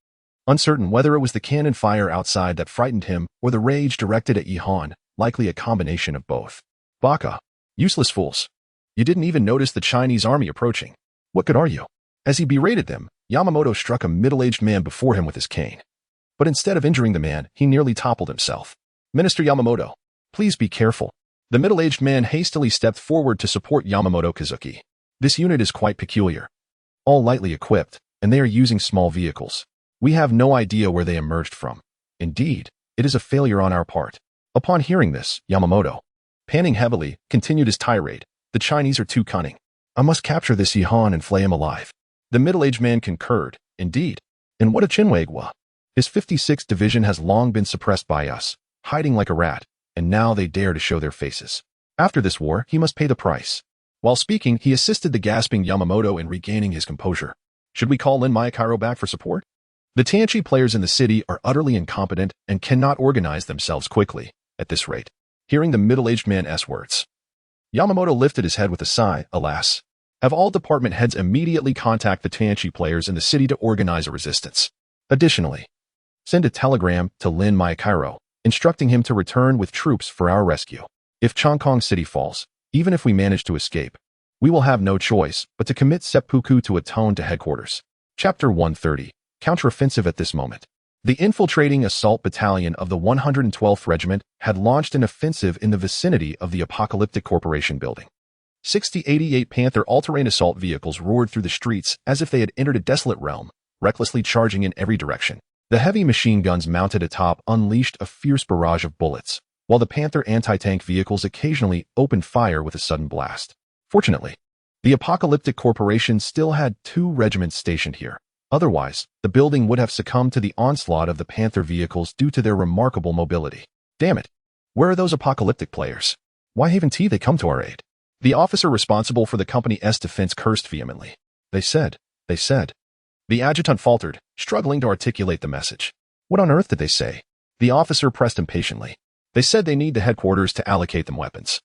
Speaker 1: Uncertain whether it was the cannon fire outside that frightened him or the rage directed at Yi Han, likely a combination of both. Baka. Useless fools. You didn't even notice the Chinese army approaching. What good are you? As he berated them, Yamamoto struck a middle-aged man before him with his cane. But instead of injuring the man, he nearly toppled himself. Minister Yamamoto, please be careful. The middle-aged man hastily stepped forward to support Yamamoto Kazuki. This unit is quite peculiar. All lightly equipped, and they are using small vehicles. We have no idea where they emerged from. Indeed, it is a failure on our part. Upon hearing this, Yamamoto, panting heavily, continued his tirade. The Chinese are too cunning. I must capture this Yi Han and flay him alive. The middle-aged man concurred. Indeed. And what a Chinwagwa. His 56th division has long been suppressed by us, hiding like a rat, and now they dare to show their faces. After this war, he must pay the price. While speaking, he assisted the gasping Yamamoto in regaining his composure. Should we call Lin Mayakaro back for support? The Tianchi players in the city are utterly incompetent and cannot organize themselves quickly, at this rate. Hearing the middle-aged man's words, Yamamoto lifted his head with a sigh. Alas, have all department heads immediately contact the Tianchi players in the city to organize a resistance. Additionally, send a telegram to Lin Mayakaro, instructing him to return with troops for our rescue. If Chongqing City falls, even if we manage to escape, we will have no choice but to commit seppuku to atone to headquarters. Chapter 130. Counteroffensive. At this moment, the infiltrating assault battalion of the 112th Regiment had launched an offensive in the vicinity of the Apocalyptic Corporation building. 6088 Panther all-terrain assault vehicles roared through the streets as if they had entered a desolate realm, recklessly charging in every direction. The heavy machine guns mounted atop unleashed a fierce barrage of bullets, while the Panther anti-tank vehicles occasionally opened fire with a sudden blast. Fortunately, the Apocalyptic Corporation still had 2 regiments stationed here. Otherwise, the building would have succumbed to the onslaught of the Panther vehicles due to their remarkable mobility. Damn it! Where are those apocalyptic players? Why haven't they come to our aid? The officer responsible for the company's defense cursed vehemently. They said. The adjutant faltered, struggling to articulate the message. What on earth did they say? The officer pressed impatiently. They said they need the headquarters to allocate them weapons.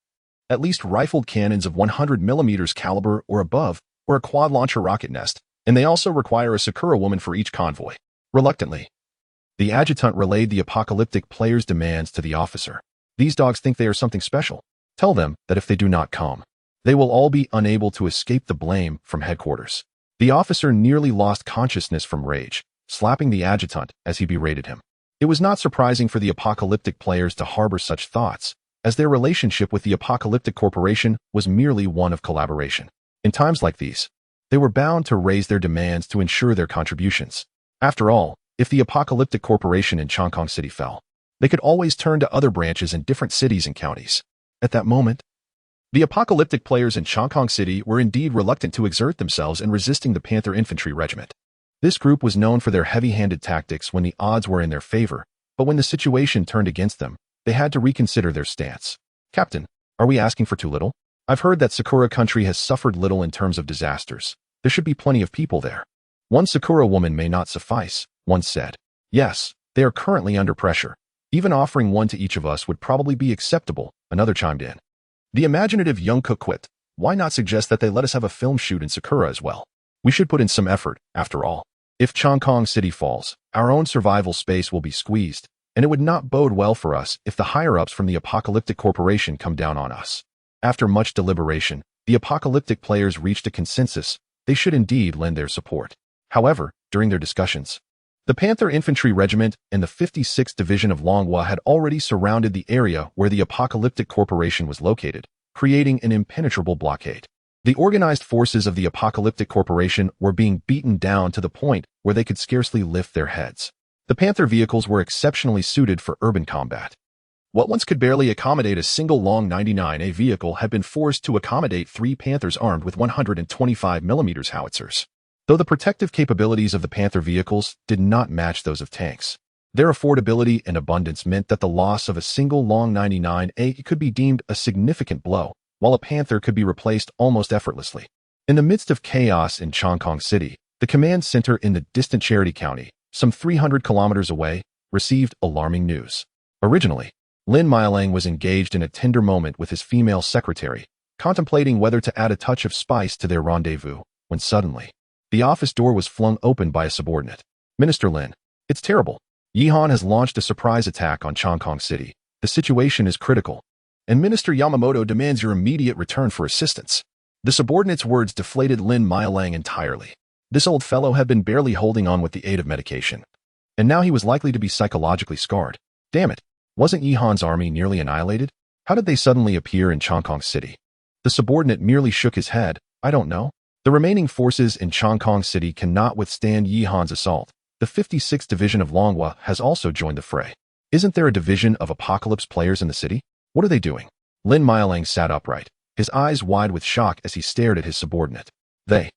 Speaker 1: At least rifled cannons of 100 mm caliber or above, or a quad-launcher rocket nest. And they also require a Sakura woman for each convoy. Reluctantly, the adjutant relayed the apocalyptic players' demands to the officer. These dogs think they are something special. Tell them that if they do not come, they will all be unable to escape the blame from headquarters. The officer nearly lost consciousness from rage, slapping the adjutant as he berated him. It was not surprising for the apocalyptic players to harbor such thoughts, as their relationship with the Apocalyptic Corporation was merely one of collaboration. In times like these, they were bound to raise their demands to ensure their contributions. After all, if the Apocalyptic Corporation in Chongqing City fell, they could always turn to other branches in different cities and counties. At that moment, the apocalyptic players in Chongqing City were indeed reluctant to exert themselves in resisting the Panther Infantry Regiment. This group was known for their heavy-handed tactics when the odds were in their favor, but when the situation turned against them, they had to reconsider their stance. Captain, are we asking for too little? I've heard that Sakura country has suffered little in terms of disasters. There should be plenty of people there. One Sakura woman may not suffice, one said. Yes, they are currently under pressure. Even offering one to each of us would probably be acceptable, another chimed in. The imaginative young cook quipped, Why not suggest that they let us have a film shoot in Sakura as well? We should put in some effort, after all. If Chongqing City falls, our own survival space will be squeezed, and it would not bode well for us if the higher-ups from the Apocalyptic Corporation come down on us. After much deliberation, the Apocalyptic players reached a consensus. They should indeed lend their support. However, during their discussions, the Panther Infantry Regiment and the 56th Division of Longhua had already surrounded the area where the Apocalyptic Corporation was located, creating an impenetrable blockade. The organized forces of the Apocalyptic Corporation were being beaten down to the point where they could scarcely lift their heads. The Panther vehicles were exceptionally suited for urban combat. What once could barely accommodate a single long 99A vehicle had been forced to accommodate 3 Panthers armed with 125mm howitzers. Though the protective capabilities of the Panther vehicles did not match those of tanks, their affordability and abundance meant that the loss of a single long 99A could be deemed a significant blow, while a Panther could be replaced almost effortlessly. In the midst of chaos in Chongqing City, the command center in the distant Charity County, some 300 kilometers away, received alarming news. Originally, Lin Mialang was engaged in a tender moment with his female secretary, contemplating whether to add a touch of spice to their rendezvous, when suddenly, the office door was flung open by a subordinate. "Minister Lin, it's terrible. Yihan has launched a surprise attack on Chongqing City. The situation is critical, and Minister Yamamoto demands your immediate return for assistance." The subordinate's words deflated Lin Mialang entirely. This old fellow had been barely holding on with the aid of medication, and now he was likely to be psychologically scarred. Damn it, wasn't Yihan's army nearly annihilated? How did they suddenly appear in Chongqing City? The subordinate merely shook his head. "I don't know. The remaining forces in Chongqing City cannot withstand Yihan's assault. The 56th Division of Longhua has also joined the fray. Isn't there a division of Apocalypse players in the city? What are they doing?" Lin Mialang sat upright, his eyes wide with shock as he stared at his subordinate. They.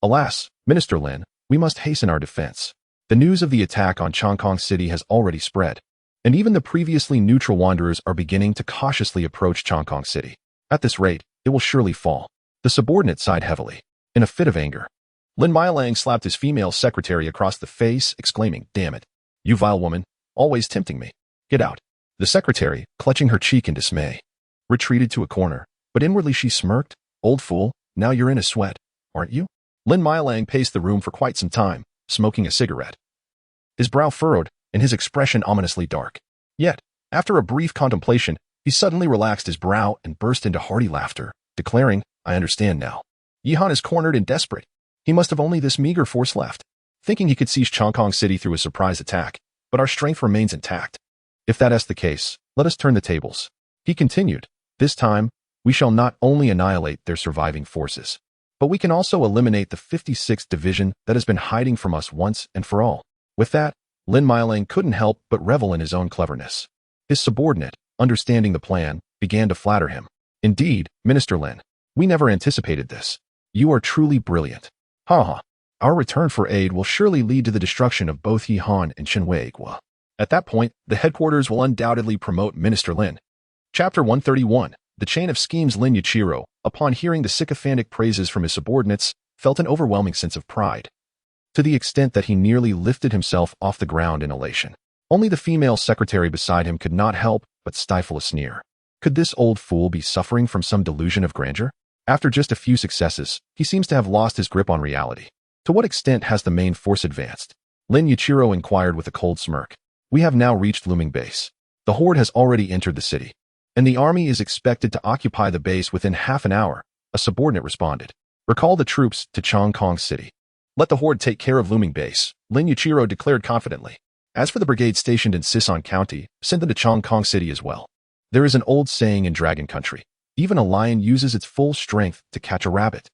Speaker 1: Alas, Minister Lin, we must hasten our defense. The news of the attack on Chongqing City has already spread, and even the previously neutral wanderers are beginning to cautiously approach Chongqing City. At this rate, it will surely fall. The subordinate sighed heavily. In a fit of anger, Lin Mialang slapped his female secretary across the face, exclaiming, "Damn it, you vile woman, always tempting me. Get out." The secretary, clutching her cheek in dismay, retreated to a corner, but inwardly she smirked. "Old fool, now you're in a sweat, aren't you?" Lin Mialang paced the room for quite some time, smoking a cigarette. His brow furrowed, and his expression ominously dark. Yet, after a brief contemplation, he suddenly relaxed his brow and burst into hearty laughter, declaring, "I understand now. Yihan is cornered and desperate. He must have only this meager force left, thinking he could seize Chongqing City through a surprise attack, but our strength remains intact. If that is the case, let us turn the tables." He continued, "This time, we shall not only annihilate their surviving forces, but we can also eliminate the 56th Division that has been hiding from us once and for all." With that, Lin Mialang couldn't help but revel in his own cleverness. His subordinate, understanding the plan, began to flatter him. "Indeed, Minister Lin, we never anticipated this. You are truly brilliant. Ha. Our return for aid will surely lead to the destruction of both Yihan and Shenhuigua. At that point, the headquarters will undoubtedly promote Minister Lin." Chapter 131. The Chain of Schemes. Lin Yuichiro, upon hearing the sycophantic praises from his subordinates, felt an overwhelming sense of pride, to the extent that he nearly lifted himself off the ground in elation. Only the female secretary beside him could not help but stifle a sneer. Could this old fool be suffering from some delusion of grandeur? After just a few successes, he seems to have lost his grip on reality. To what extent has the main force advanced? Lin Yuichiro inquired with a cold smirk. "We have now reached Looming Base. The horde has already entered the city, and the army is expected to occupy the base within half an hour," a subordinate responded. "Recall the troops to Chongqing City. Let the horde take care of Looming Base," Lin Yuichiro declared confidently. "As for the brigade stationed in Sison County, send them to Chongqing City as well. There is an old saying in Dragon Country, even a lion uses its full strength to catch a rabbit.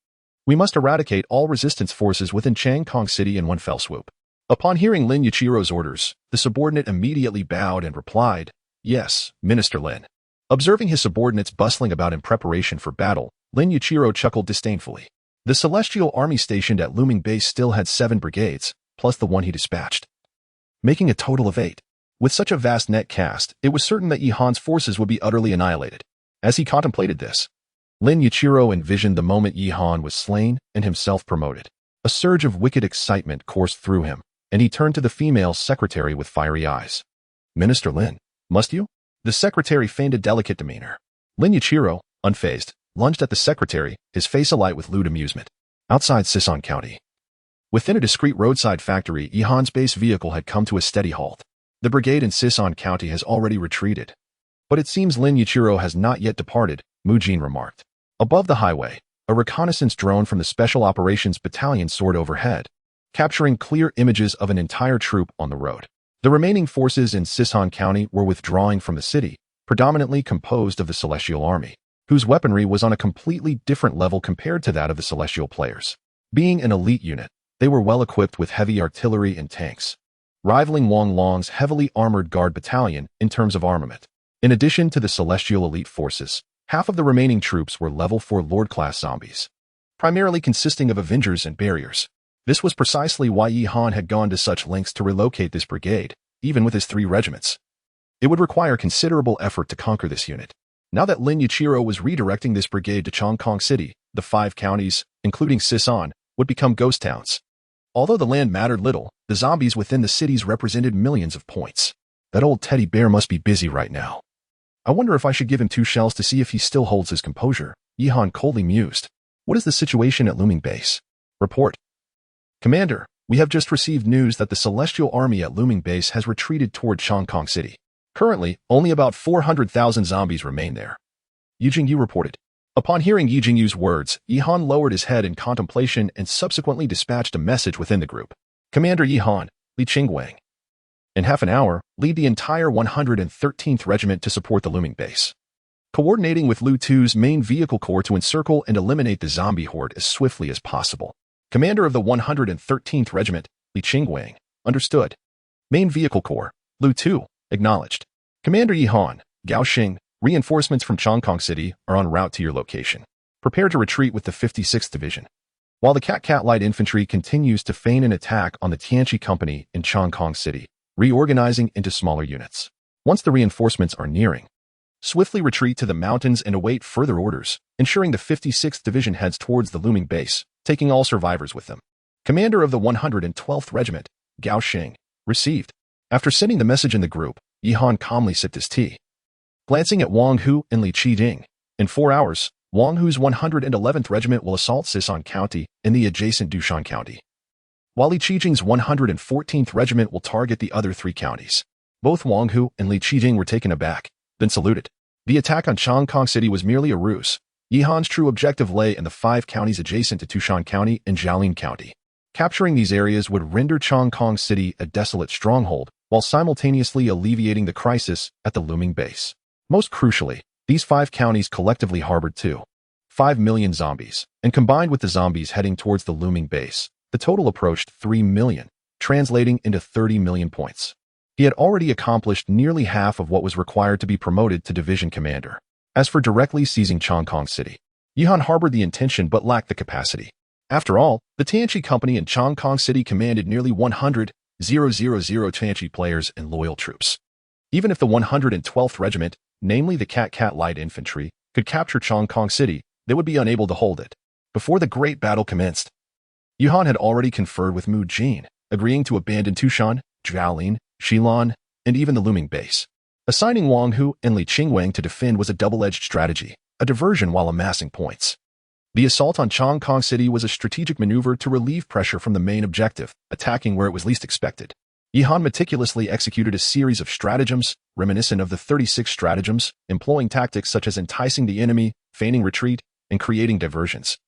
Speaker 1: We must eradicate all resistance forces within Changkong City in one fell swoop." Upon hearing Lin Yuichiro's orders, the subordinate immediately bowed and replied, "Yes, Minister Lin." Observing his subordinates bustling about in preparation for battle, Lin Yuichiro chuckled disdainfully. The Celestial Army stationed at Looming Base still had 7 brigades, plus the one he dispatched, making a total of 8. With such a vast net cast, it was certain that Yihan's forces would be utterly annihilated. As he contemplated this, Lin Yuichiro envisioned the moment Yihan was slain and himself promoted. A surge of wicked excitement coursed through him, and he turned to the female secretary with fiery eyes. "Minister Lin, must you?" The secretary feigned a delicate demeanor. Lin Yuichiro, unfazed, lunged at the secretary, his face alight with lewd amusement. Outside Sison County. Within a discreet roadside factory, Yihan's base vehicle had come to a steady halt. The brigade in Sison County has already retreated. But it seems Lin Yuichiro has not yet departed, Mujin remarked. Above the highway, a reconnaissance drone from the Special Operations Battalion soared overhead, capturing clear images of an entire troop on the road. The remaining forces in Sison County were withdrawing from the city, predominantly composed of the Celestial Army, whose weaponry was on a completely different level compared to that of the Celestial players. Being an elite unit, they were well equipped with heavy artillery and tanks, rivaling Wang Long's heavily armored guard battalion in terms of armament. In addition to the Celestial elite forces, half of the remaining troops were level 4 Lord-class zombies, primarily consisting of Avengers and Barriers. This was precisely why Yihan had gone to such lengths to relocate this brigade, even with his 3 regiments. It would require considerable effort to conquer this unit. Now that Lin Yuichiro was redirecting this brigade to Chongqing City, the 5 counties, including Sison, would become ghost towns. Although the land mattered little, the zombies within the cities represented millions of points. That old teddy bear must be busy right now. I wonder if I should give him 2 shells to see if he still holds his composure, Yihan coldly mused. What is the situation at Looming Base? Report. Commander, we have just received news that the Celestial Army at Looming Base has retreated toward Chongqing City. Currently, only about 400,000 zombies remain there. Yu Jingyu reported. Upon hearing Yu Jingyu's words, Yihan lowered his head in contemplation and subsequently dispatched a message within the group. Commander Yihan, Li Qingwang. In half an hour, lead the entire 113th Regiment to support the Looming Base, coordinating with Lu Tu's main vehicle corps to encircle and eliminate the zombie horde as swiftly as possible. Commander of the 113th Regiment, Li Qingwang. Understood. Main vehicle corps, Lu Tu. Acknowledged. Commander Yihan, Gao Xing, reinforcements from Chongqing City are en route to your location. Prepare to retreat with the 56th Division. While the Cat Light Infantry continues to feign an attack on the Tianqi Company in Chongqing City, reorganizing into smaller units. Once the reinforcements are nearing, swiftly retreat to the mountains and await further orders, ensuring the 56th Division heads towards the Looming Base, taking all survivors with them. Commander of the 112th Regiment, Gao Xing. Received. After sending the message in the group, Yihan calmly sipped his tea. Glancing at Wang Hu and Li Qiding, in 4 hours, Wang Hu's 111th Regiment will assault Sison County and the adjacent Dushan County, while Li Qijing's 114th Regiment will target the other 3 counties. Both Wang Hu and Li Qijing were taken aback, then saluted. The attack on Chongqing City was merely a ruse. Yihan's true objective lay in the 5 counties adjacent to Tushan County and Jiaolin County. Capturing these areas would render Chongqing City a desolate stronghold, while simultaneously alleviating the crisis at the Looming Base. Most crucially, these 5 counties collectively harbored 2.5 million zombies, and combined with the zombies heading towards the Looming Base, the total approached 3 million, translating into 30 million points. He had already accomplished nearly half of what was required to be promoted to division commander. As for directly seizing Chongqing City, Yihan harbored the intention but lacked the capacity. After all, the Tianqi Company in Chongqing City commanded nearly 100,000 Tianqi players and loyal troops. Even if the 112th Regiment, namely the Cat Light Infantry, could capture Chongqing City, they would be unable to hold it. Before the great battle commenced, Yihan had already conferred with Mu Jin, agreeing to abandon Tushan, Jiaolin, Shilin, and even the Looming Base. Assigning Wang Hu and Li Qingwang to defend was a double-edged strategy, a diversion while amassing points. The assault on Chongqing City was a strategic maneuver to relieve pressure from the main objective, attacking where it was least expected. Yihan meticulously executed a series of stratagems, reminiscent of the 36 stratagems, employing tactics such as enticing the enemy, feigning retreat, and creating diversions,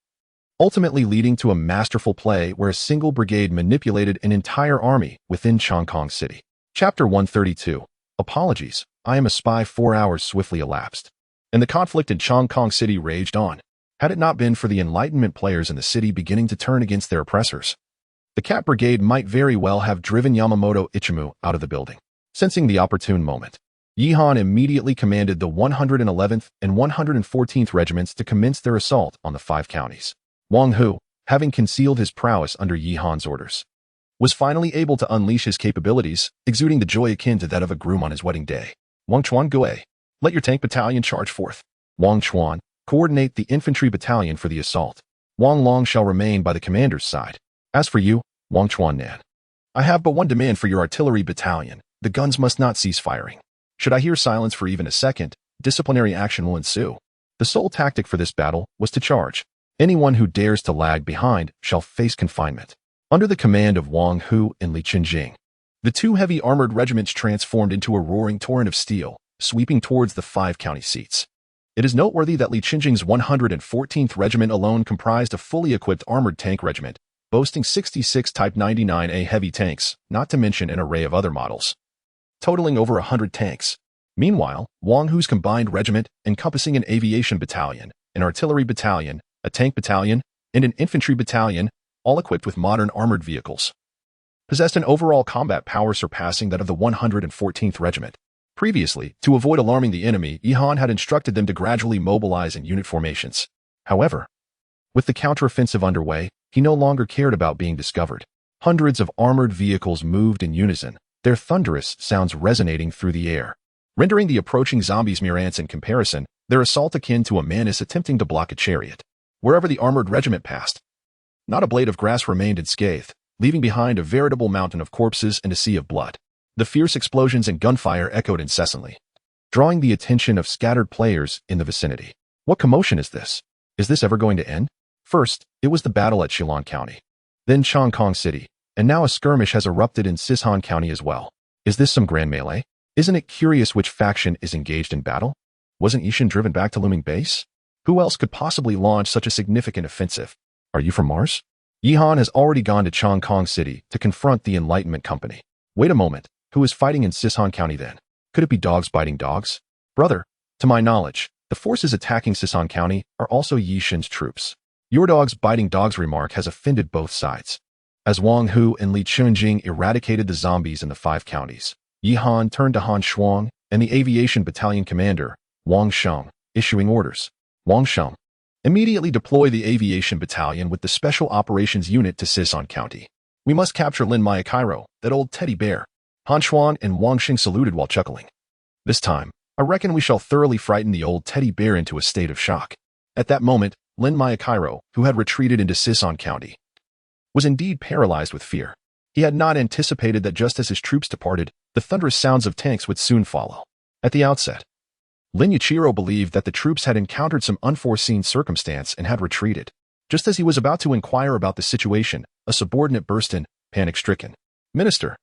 Speaker 1: ultimately leading to a masterful play where a single brigade manipulated an entire army within Chongqing City. Chapter 132. Apologies, I am a spy. 4 hours swiftly elapsed, and the conflict in Chongqing City raged on. Had it not been for the Enlightenment players in the city beginning to turn against their oppressors, the Cat Brigade might very well have driven Yamamoto Ichimu out of the building. Sensing the opportune moment, Yihan immediately commanded the 111th and 114th Regiments to commence their assault on the 5 counties. Wang Hu, having concealed his prowess under Yihan's orders, was finally able to unleash his capabilities, exuding the joy akin to that of a groom on his wedding day. Wang Chuan Gue, let your tank battalion charge forth. Wang Chuan, coordinate the infantry battalion for the assault. Wang Long shall remain by the commander's side. As for you, Wang Chuan Nan, I have but one demand for your artillery battalion. The guns must not cease firing. Should I hear silence for even a second, disciplinary action will ensue. The sole tactic for this battle was to charge. Anyone who dares to lag behind shall face confinement. Under the command of Wang Hu and Li Qinjing, the two heavy armored regiments transformed into a roaring torrent of steel, sweeping towards the 5 county seats. It is noteworthy that Li Qinjing's 114th Regiment alone comprised a fully equipped armored tank regiment, boasting 66 Type 99A heavy tanks, not to mention an array of other models, totaling over 100 tanks. Meanwhile, Wang Hu's combined regiment, encompassing an aviation battalion, an artillery battalion, a tank battalion, and an infantry battalion, all equipped with modern armored vehicles, possessed an overall combat power surpassing that of the 114th Regiment. Previously, to avoid alarming the enemy, Yihan had instructed them to gradually mobilize in unit formations. However, with the counteroffensive underway, he no longer cared about being discovered. Hundreds of armored vehicles moved in unison, their thunderous sounds resonating through the air, rendering the approaching zombies mere ants in comparison, their assault akin to a menace attempting to block a chariot. Wherever the armored regiment passed, not a blade of grass remained unscathed, leaving behind a veritable mountain of corpses and a sea of blood. The fierce explosions and gunfire echoed incessantly, drawing the attention of scattered players in the vicinity. What commotion is this? Is this ever going to end? First, it was the battle at Shillong County, then Chongkong City, and now a skirmish has erupted in Sichuan County as well. Is this some grand melee? Isn't it curious which faction is engaged in battle? Wasn't Yishin driven back to Looming Base? Who else could possibly launch such a significant offensive? Are you from Mars? Yihan has already gone to Chongkong City to confront the Enlightenment Company. Wait a moment, who is fighting in Sichuan County then? Could it be dogs biting dogs? Brother, to my knowledge, the forces attacking Sichuan County are also Yishin's troops. Your dogs biting dogs remark has offended both sides. As Wang Hu and Li Qinjing eradicated the zombies in the 5 counties, Yihan turned to Han Shuang and the aviation battalion commander, Wang Sheng, issuing orders. Wang Sheng, immediately deploy the aviation battalion with the special operations unit to Sichuan County. We must capture Lin Miyakairo, that old teddy bear. Han Shuang and Wang Sheng saluted while chuckling. This time, I reckon we shall thoroughly frighten the old teddy bear into a state of shock. At that moment, Lin Miyakairo, who had retreated into Sichuan County, was indeed paralyzed with fear. He had not anticipated that just as his troops departed, the thunderous sounds of tanks would soon follow. At the outset, Lin Yuichiro believed that the troops had encountered some unforeseen circumstance and had retreated. Just as he was about to inquire about the situation, a subordinate burst in, panic-stricken. Minister,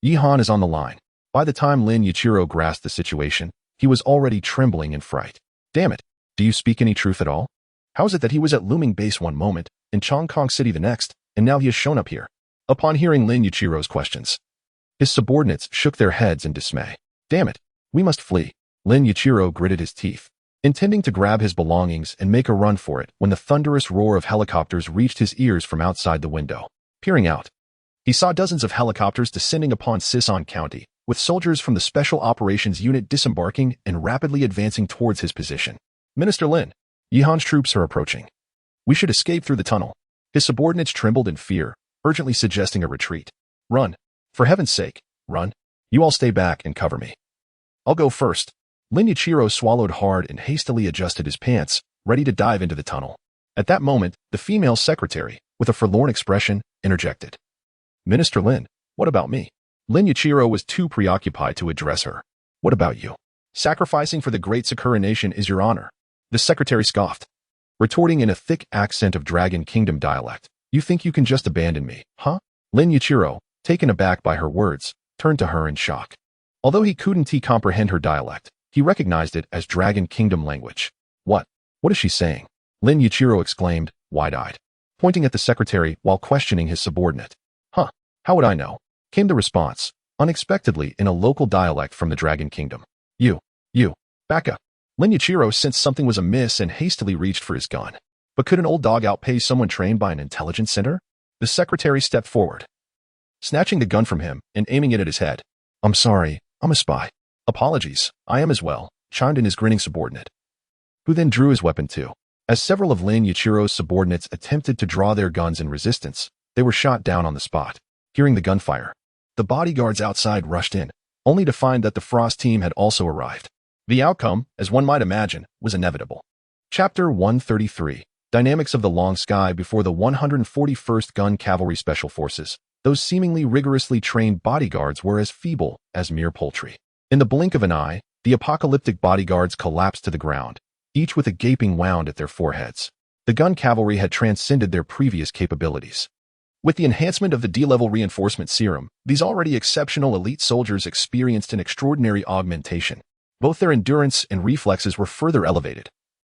Speaker 1: Yihan is on the line. By the time Lin Yuichiro grasped the situation, he was already trembling in fright. Damn it, do you speak any truth at all? How is it that he was at Looming Base one moment, in Chongkong City the next, and now he has shown up here? Upon hearing Lin Yuichiro's questions, his subordinates shook their heads in dismay. Damn it, we must flee. Lin Yuichiro gritted his teeth, intending to grab his belongings and make a run for it when the thunderous roar of helicopters reached his ears from outside the window. Peering out, he saw dozens of helicopters descending upon Sichuan County, with soldiers from the Special Operations Unit disembarking and rapidly advancing towards his position. Minister Lin, Yihan's troops are approaching. We should escape through the tunnel. His subordinates trembled in fear, urgently suggesting a retreat. Run. For heaven's sake, run. You all stay back and cover me. I'll go first. Lin Yuichiro swallowed hard and hastily adjusted his pants, ready to dive into the tunnel. At that moment, the female secretary, with a forlorn expression, interjected. Minister Lin, what about me? Lin Yuichiro was too preoccupied to address her. What about you? Sacrificing for the great Sakura nation is your honor. The secretary scoffed, retorting in a thick accent of Dragon Kingdom dialect. You think you can just abandon me, huh? Lin Yuichiro, taken aback by her words, turned to her in shock. Although he couldn't comprehend her dialect, he recognized it as Dragon Kingdom language. What is she saying? Lin Yuichiro exclaimed, wide-eyed, pointing at the secretary while questioning his subordinate. Huh, how would I know? Came the response, unexpectedly in a local dialect from the Dragon Kingdom. You, back up. Lin Yuichiro sensed something was amiss and hastily reached for his gun. But could an old dog outpace someone trained by an intelligence center? The secretary stepped forward, snatching the gun from him and aiming it at his head. I'm sorry, I'm a spy. Apologies, I am as well, chimed in his grinning subordinate, who then drew his weapon too. As several of Lin Yuichiro's subordinates attempted to draw their guns in resistance, they were shot down on the spot. Hearing the gunfire, the bodyguards outside rushed in, only to find that the Frost team had also arrived. The outcome, as one might imagine, was inevitable. Chapter 133, Dynamics of the Long Sky before the 141st Gun Cavalry Special Forces. Those seemingly rigorously trained bodyguards were as feeble as mere poultry. In the blink of an eye, the apocalyptic bodyguards collapsed to the ground, each with a gaping wound at their foreheads. The gun cavalry had transcended their previous capabilities. With the enhancement of the D-level reinforcement serum, these already exceptional elite soldiers experienced an extraordinary augmentation. Both their endurance and reflexes were further elevated,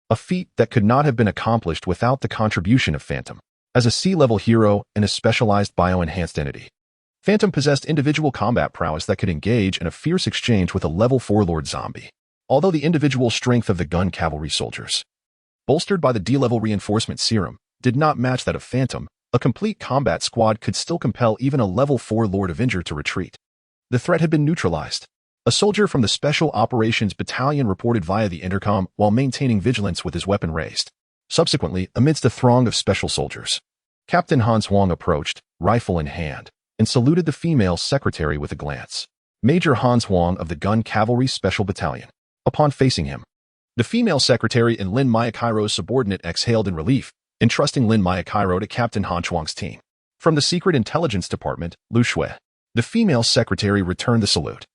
Speaker 1: a feat that could not have been accomplished without the contribution of Phantom. As a C-level hero and a specialized bio-enhanced entity, Phantom possessed individual combat prowess that could engage in a fierce exchange with a level 4 Lord Zombie. Although the individual strength of the gun cavalry soldiers, bolstered by the D-level reinforcement serum, did not match that of Phantom, a complete combat squad could still compel even a level 4 Lord Avenger to retreat. The threat had been neutralized. A soldier from the Special Operations Battalion reported via the intercom while maintaining vigilance with his weapon raised. Subsequently, amidst a throng of special soldiers, Captain Hans Huang approached, rifle in hand, and saluted the female secretary with a glance. Major Hans Huang of the Gun Cavalry Special Battalion. Upon facing him, the female secretary and Lin Mayakairo's subordinate exhaled in relief, entrusting Lin Mayakairo to Captain Han Chuang's team. From the Secret Intelligence Department, Lu Shui, the female secretary returned the salute,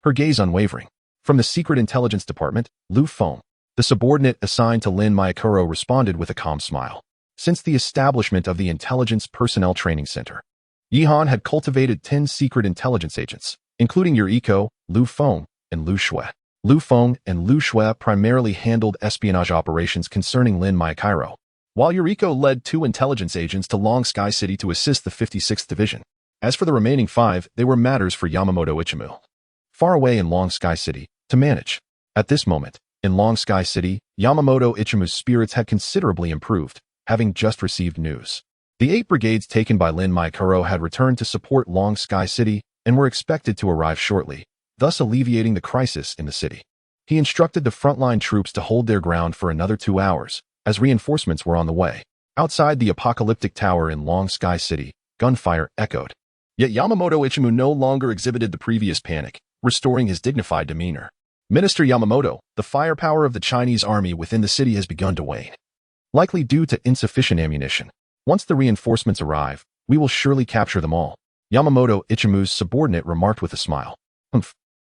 Speaker 1: her gaze unwavering. From the Secret Intelligence Department, Lu Feng, the subordinate assigned to Lin Mayakairo, responded with a calm smile. Since the establishment of the Intelligence Personnel Training Center, Yihan had cultivated 10 secret intelligence agents, including Yuriko, Lu Feng, and Lu Shui. Lu Feng and Lu Shui primarily handled espionage operations concerning Lin Mayakairo, while Yuriko led 2 intelligence agents to Long Sky City to assist the 56th Division. As for the remaining 5, they were matters for Yamamoto Ichimu, far away in Long Sky City, to manage. At this moment, in Long Sky City, Yamamoto Ichimu's spirits had considerably improved, having just received news. The 8 brigades taken by Lin Mayakairo had returned to support Long Sky City and were expected to arrive shortly, thus alleviating the crisis in the city. He instructed the frontline troops to hold their ground for another 2 hours, as reinforcements were on the way. Outside the apocalyptic tower in Long Sky City, gunfire echoed. Yet Yamamoto Ichimu no longer exhibited the previous panic, restoring his dignified demeanor. Minister Yamamoto, the firepower of the Chinese army within the city has begun to wane, likely due to insufficient ammunition. Once the reinforcements arrive, we will surely capture them all. Yamamoto Ichimu's subordinate remarked with a smile. Humph.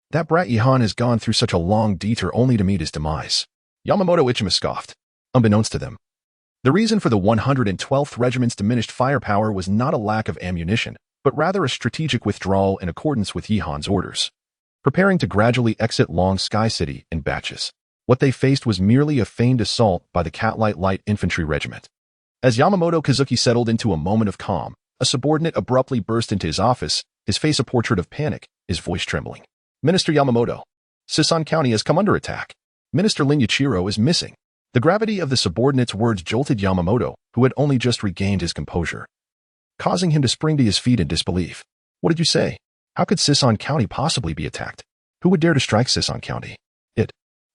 Speaker 1: That brat Yihan has gone through such a long detour only to meet his demise. Yamamoto Ichimu scoffed. Unbeknownst to them, the reason for the 112th Regiment's diminished firepower was not a lack of ammunition, but rather a strategic withdrawal in accordance with Yihan's orders, preparing to gradually exit Long Sky City in batches. What they faced was merely a feigned assault by the Catlight Light Infantry Regiment. As Yamamoto Kazuki settled into a moment of calm, a subordinate abruptly burst into his office, his face a portrait of panic, his voice trembling. Minister Yamamoto, Sisan County has come under attack. Minister Lin Yuichiro is missing. The gravity of the subordinate's words jolted Yamamoto, who had only just regained his composure, causing him to spring to his feet in disbelief. What did you say? How could Sisan County possibly be attacked? Who would dare to strike Sisan County?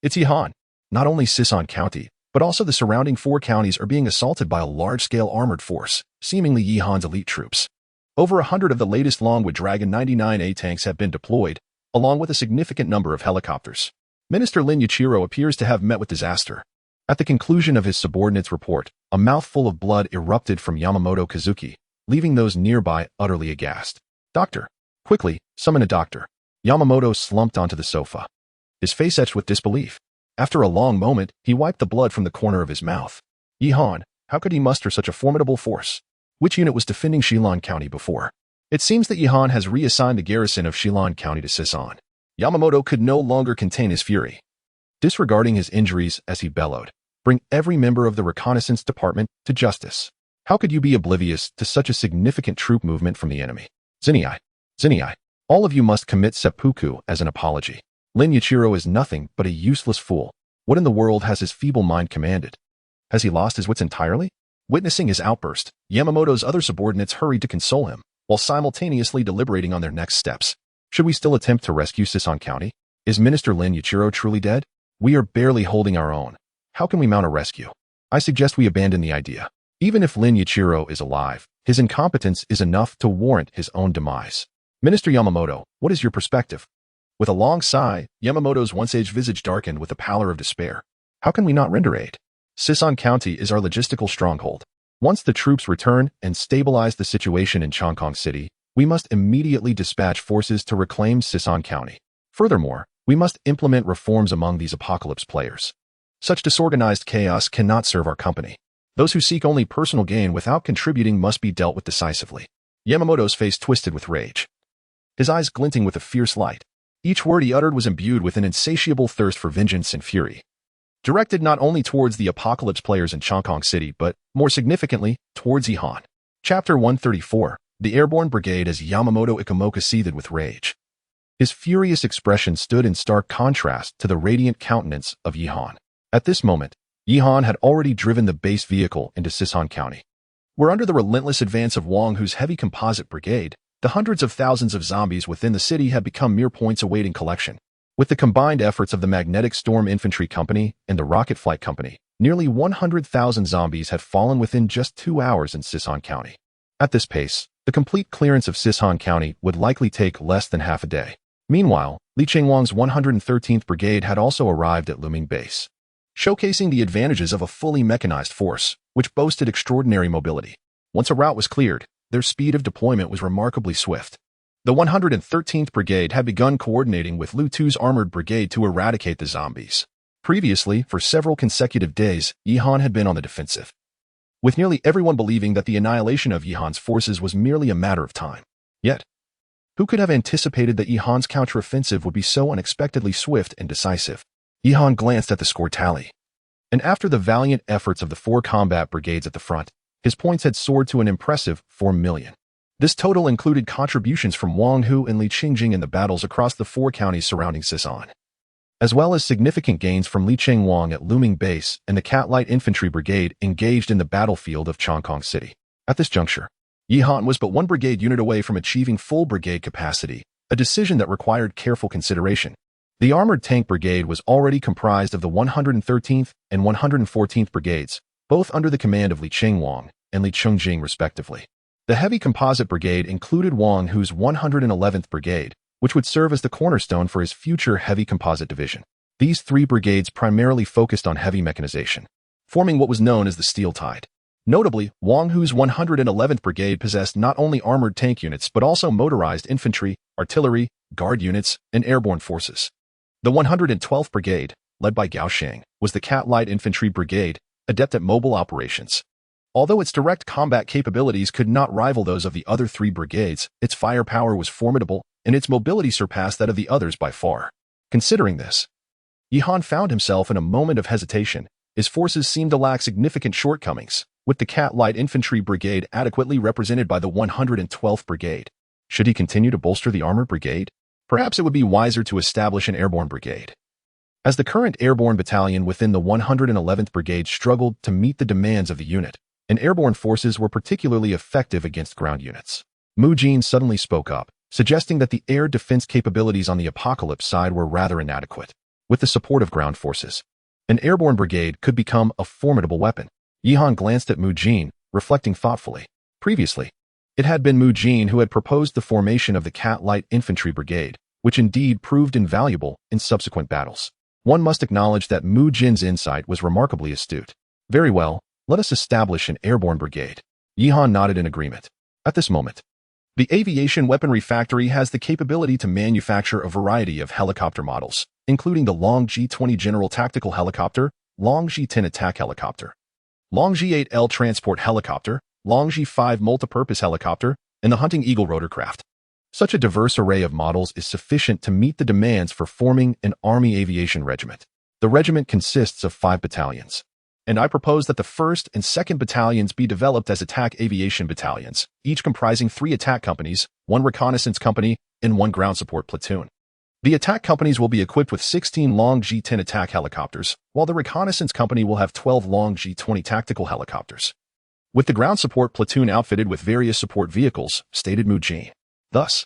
Speaker 1: It's Yihan. Not only Sisan County, but also the surrounding 4 counties are being assaulted by a large-scale armored force, seemingly Yihan's elite troops. Over 100 of the latest Longwood Dragon 99A tanks have been deployed, along with a significant number of helicopters. Minister Lin Yuichiro appears to have met with disaster. At the conclusion of his subordinate's report, a mouthful of blood erupted from Yamamoto Kazuki, leaving those nearby utterly aghast. Doctor! Quickly, summon a doctor. Yamamoto slumped onto the sofa, his face etched with disbelief. After a long moment, he wiped the blood from the corner of his mouth. Yihan, how could he muster such a formidable force? Which unit was defending Shilin County before? It seems that Yihan has reassigned the garrison of Shilin County to Sisan. Yamamoto could no longer contain his fury. Disregarding his injuries as he bellowed, bring every member of the reconnaissance department to justice. How could you be oblivious to such a significant troop movement from the enemy? Zinai, all of you must commit seppuku as an apology. Lin Yuichiro is nothing but a useless fool. What in the world has his feeble mind commanded? Has he lost his wits entirely? Witnessing his outburst, Yamamoto's other subordinates hurried to console him, while simultaneously deliberating on their next steps. Should we still attempt to rescue Sisan County? Is Minister Lin Yuichiro truly dead? We are barely holding our own. How can we mount a rescue? I suggest we abandon the idea. Even if Lin Yuichiro is alive, his incompetence is enough to warrant his own demise. Minister Yamamoto, what is your perspective? With a long sigh, Yamamoto's once-aged visage darkened with the pallor of despair. How can we not render aid? Sisan County is our logistical stronghold. Once the troops return and stabilize the situation in Chongqing City, we must immediately dispatch forces to reclaim Sisan County. Furthermore, we must implement reforms among these apocalypse players. Such disorganized chaos cannot serve our company. Those who seek only personal gain without contributing must be dealt with decisively. Yamamoto's face twisted with rage, his eyes glinting with a fierce light. Each word he uttered was imbued with an insatiable thirst for vengeance and fury, directed not only towards the Apocalypse players in Chongqing City, but, more significantly, towards Yihan. Chapter 134, The Airborne Brigade. As Yamamoto Ikamoka seethed with rage, his furious expression stood in stark contrast to the radiant countenance of Yihan. At this moment, Yihan had already driven the base vehicle into Sisan County, where under the relentless advance of Wang Hu's heavy composite brigade, the hundreds of thousands of zombies within the city had become mere points awaiting collection. With the combined efforts of the Magnetic Storm Infantry Company and the Rocket Flight Company, nearly 100,000 zombies had fallen within just 2 hours in Sisan County. At this pace, the complete clearance of Sisan County would likely take less than half a day. Meanwhile, Li Chengwang's 113th Brigade had also arrived at Luming Base, showcasing the advantages of a fully mechanized force, which boasted extraordinary mobility. Once a route was cleared, their speed of deployment was remarkably swift. The 113th Brigade had begun coordinating with Lu Tu's armored brigade to eradicate the zombies. Previously, for several consecutive days, Yihan had been on the defensive, with nearly everyone believing that the annihilation of Yihan's forces was merely a matter of time. Yet, who could have anticipated that Yihan's counteroffensive would be so unexpectedly swift and decisive? Yihan glanced at the score tally, and after the valiant efforts of the 4 combat brigades at the front, his points had soared to an impressive 4 million. This total included contributions from Wang Hu and Li Qingjing in the battles across the 4 counties surrounding Sisan, as well as significant gains from Li Chengwang at Luming Base and the Cat Light Infantry Brigade engaged in the battlefield of Chongqing City. At this juncture, Yihan was but 1 brigade unit away from achieving full brigade capacity, a decision that required careful consideration. The Armored Tank Brigade was already comprised of the 113th and 114th Brigades, both under the command of Li Chengwang and Li Qingjing respectively. The Heavy Composite Brigade included Wang Hu's 111th Brigade, which would serve as the cornerstone for his future Heavy Composite Division. These 3 brigades primarily focused on heavy mechanization, forming what was known as the Steel Tide. Notably, Wang Hu's 111th Brigade possessed not only armored tank units but also motorized infantry, artillery, guard units, and airborne forces. The 112th Brigade, led by Gao Sheng, was the Cat Light Infantry Brigade, adept at mobile operations. Although its direct combat capabilities could not rival those of the other 3 brigades, its firepower was formidable, and its mobility surpassed that of the others by far. Considering this, Yihan found himself in a moment of hesitation. His forces seemed to lack significant shortcomings, with the Cat Light Infantry Brigade adequately represented by the 112th Brigade. Should he continue to bolster the Armored Brigade? Perhaps it would be wiser to establish an Airborne Brigade, as the current Airborne Battalion within the 111th Brigade struggled to meet the demands of the unit, and airborne forces were particularly effective against ground units. Mu Jin suddenly spoke up, suggesting that the air defense capabilities on the Apocalypse side were rather inadequate. With the support of ground forces, an Airborne Brigade could become a formidable weapon. Yihan glanced at Mu Jin, reflecting thoughtfully. Previously, it had been Mu Jin who had proposed the formation of the Cat Light Infantry Brigade, which indeed proved invaluable in subsequent battles. One must acknowledge that Mu Jin's insight was remarkably astute. Very well, let us establish an Airborne Brigade. Yihan nodded in agreement. At this moment, the Aviation Weaponry Factory has the capability to manufacture a variety of helicopter models, including the Long G-20 General Tactical Helicopter, Long G-10 Attack Helicopter, Long G-8L Transport Helicopter, Long G-5 Multipurpose Helicopter, and the Hunting Eagle Rotorcraft. Such a diverse array of models is sufficient to meet the demands for forming an Army Aviation Regiment. The regiment consists of 5 battalions, and I propose that the 1st and 2nd battalions be developed as attack aviation battalions, each comprising 3 attack companies, 1 reconnaissance company, and 1 ground support platoon. The attack companies will be equipped with 16 Long G-10 attack helicopters, while the reconnaissance company will have 12 Long G-20 tactical helicopters, with the ground support platoon outfitted with various support vehicles, stated Mu Jin. Thus,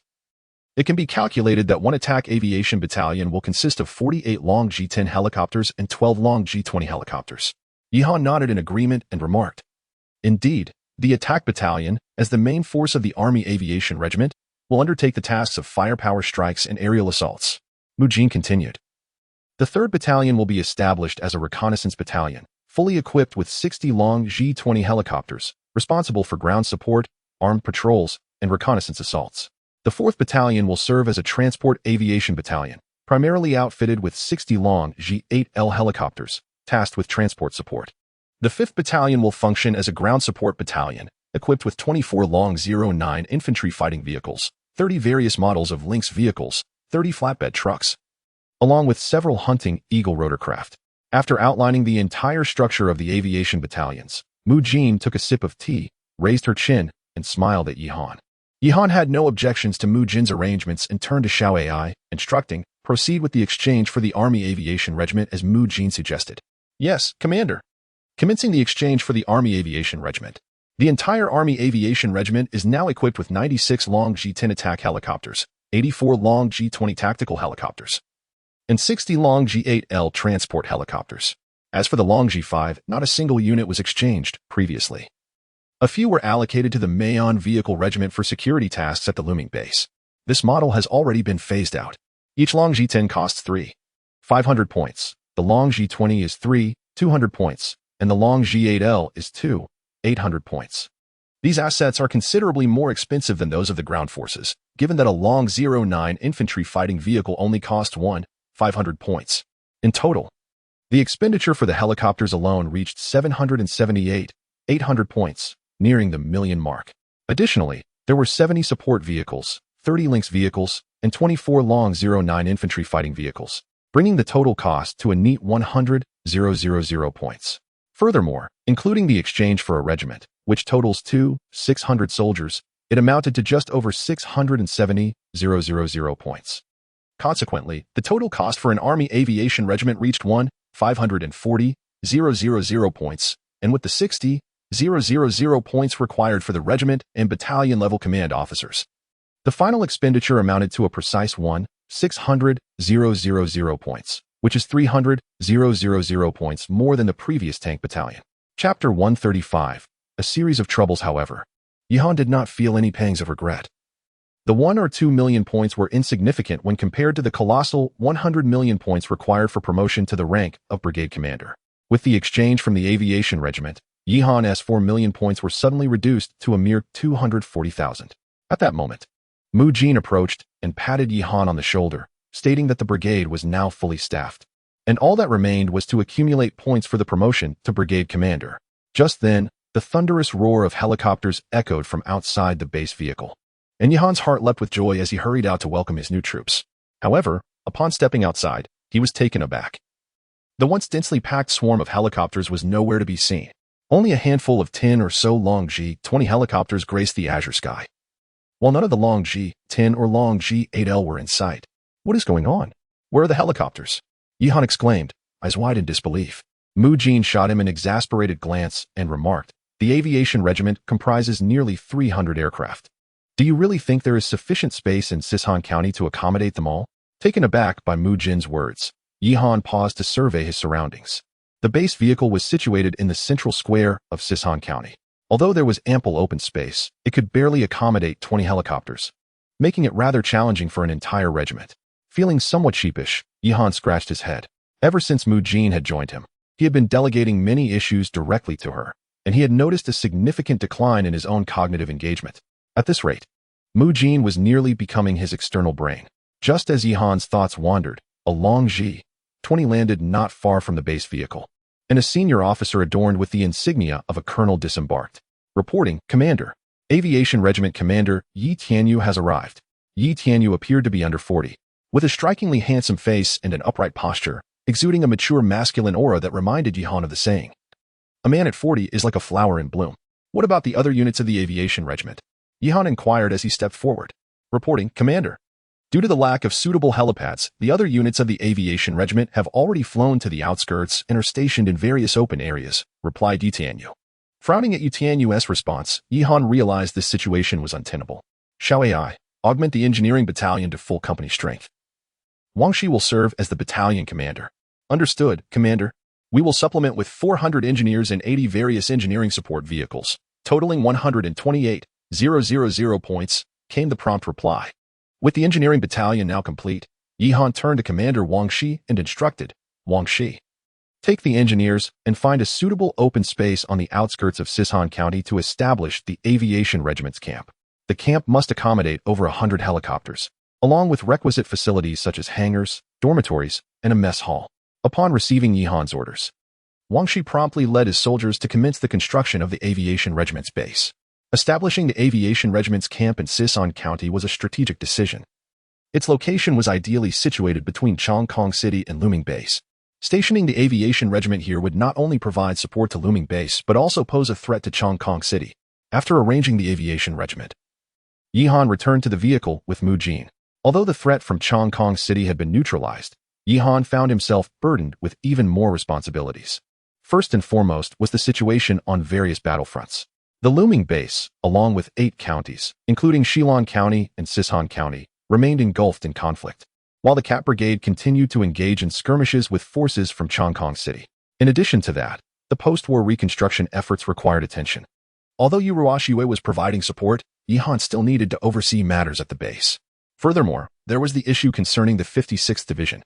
Speaker 1: it can be calculated that 1 attack aviation battalion will consist of 48 Long G-10 helicopters and 12 Long G-20 helicopters. Yihan nodded in agreement and remarked, "Indeed, the attack battalion, as the main force of the Army Aviation Regiment, will undertake the tasks of firepower strikes and aerial assaults." Mu Jin continued. The 3rd Battalion will be established as a reconnaissance battalion, fully equipped with 60 Long G-20 helicopters, responsible for ground support, armed patrols, and reconnaissance assaults. The 4th Battalion will serve as a transport aviation battalion, primarily outfitted with 60 Long G-8L helicopters, tasked with transport support. The 5th Battalion will function as a ground support battalion, equipped with 24 Long 09 infantry fighting vehicles, 30 various models of Lynx vehicles, 30 flatbed trucks, along with several hunting Eagle rotorcraft. After outlining the entire structure of the aviation battalions, Mu Jin took a sip of tea, raised her chin, and smiled at Yihan. Yihan had no objections to Mu Jin's arrangements and turned to Xiao Ai, instructing, proceed with the exchange for the Army Aviation Regiment as Mu Jin suggested. Yes, Commander. Commencing the exchange for the Army Aviation Regiment. The entire Army Aviation Regiment is now equipped with 96 Long G-10 attack helicopters, 84 Long G-20 tactical helicopters, and 60 Long G-8L transport helicopters. As for the Long G-5, not a single unit was exchanged previously. A few were allocated to the Mayon Vehicle Regiment for security tasks at the looming base. This model has already been phased out. Each Long G-10 costs 500 points. The Long G-20 is 200 points, and the Long G-8L is 800 points. These assets are considerably more expensive than those of the ground forces, given that a Long 09 infantry fighting vehicle only cost 500 points. In total, the expenditure for the helicopters alone reached 800 points, nearing the million mark. Additionally, there were 70 support vehicles, 30 Lynx vehicles, and 24 Long 09 infantry fighting vehicles, bringing the total cost to a neat 100,000 points. Furthermore, including the exchange for a regiment, which totals 600 soldiers, it amounted to just over 670,000 points. Consequently, the total cost for an Army Aviation Regiment reached 540,000 points, and with the 60,000 points required for the regiment and battalion level command officers, the final expenditure amounted to a precise 600,000 points, which is 300,000 points more than the previous tank battalion. Chapter 135. A series of troubles, however. Yihan did not feel any pangs of regret. The 1 or 2 million points were insignificant when compared to the colossal 100 million points required for promotion to the rank of brigade commander. With the exchange from the aviation regiment, Yihan's 4 million points were suddenly reduced to a mere 240,000. At that moment, Mu Jin approached and patted Yihan on the shoulder, stating that the brigade was now fully staffed, and all that remained was to accumulate points for the promotion to brigade commander. Just then, the thunderous roar of helicopters echoed from outside the base vehicle, and Yihan's heart leapt with joy as he hurried out to welcome his new troops. However, upon stepping outside, he was taken aback. The once densely packed swarm of helicopters was nowhere to be seen. Only a handful of 10 or so Long G-20 helicopters graced the azure sky, while none of the Long G-10 or Long G-8L were in sight. What is going on? Where are the helicopters? Yihan exclaimed, eyes wide in disbelief. Mu Jin shot him an exasperated glance and remarked, the aviation regiment comprises nearly 300 aircraft. Do you really think there is sufficient space in Sisan County to accommodate them all? Taken aback by Mu Jin's words, Yihan paused to survey his surroundings. The base vehicle was situated in the central square of Sisan County. Although there was ample open space, it could barely accommodate 20 helicopters, making it rather challenging for an entire regiment. Feeling somewhat sheepish, Yihan scratched his head. Ever since Mu Jin had joined him, he had been delegating many issues directly to her, and he had noticed a significant decline in his own cognitive engagement. At this rate, Mu Jin was nearly becoming his external brain. Just as Yihan's thoughts wandered, a Long G-20 landed not far from the base vehicle, and a senior officer adorned with the insignia of a colonel disembarked. Reporting, Commander. Aviation Regiment Commander Yi Tianyu has arrived. Yi Tianyu appeared to be under 40, with a strikingly handsome face and an upright posture, exuding a mature masculine aura that reminded Yihan of the saying, a man at 40 is like a flower in bloom. What about the other units of the aviation regiment? Yihan inquired as he stepped forward. Reporting, Commander. Due to the lack of suitable helipads, the other units of the aviation regiment have already flown to the outskirts and are stationed in various open areas, replied Yi Tianyu. Frowning at Yi Tianyu's response, Yihan realized this situation was untenable. Xiao Ai, augment the engineering battalion to full company strength. Wang Shi will serve as the battalion commander. Understood, Commander. We will supplement with 400 engineers and 80 various engineering support vehicles, totaling 128,000 points, came the prompt reply. With the engineering battalion now complete, Yihan turned to Commander Wang Shi and instructed, Wang Shi, take the engineers and find a suitable open space on the outskirts of Sisan County to establish the aviation regiment's camp. The camp must accommodate over 100 helicopters, along with requisite facilities such as hangars, dormitories, and a mess hall. Upon receiving Yihan's orders, Wang Shi promptly led his soldiers to commence the construction of the aviation regiment's base. Establishing the aviation regiment's camp in Sison County was a strategic decision. Its location was ideally situated between Chongqing City and Luming Base. Stationing the aviation regiment here would not only provide support to Luming Base but also pose a threat to Chongqing City. After arranging the aviation regiment, Yi Han returned to the vehicle with Mu Jin. Although the threat from Chongqing City had been neutralized, Yi Han found himself burdened with even more responsibilities. First and foremost was the situation on various battlefronts. The Luming Base, along with 8 counties, including Shilong County and Sison County, remained engulfed in conflict, while the Cat Brigade continued to engage in skirmishes with forces from Chongqing City. In addition to that, the post-war reconstruction efforts required attention. Although Yu Ruoxue was providing support, Yi Han still needed to oversee matters at the base. Furthermore, there was the issue concerning the 56th Division,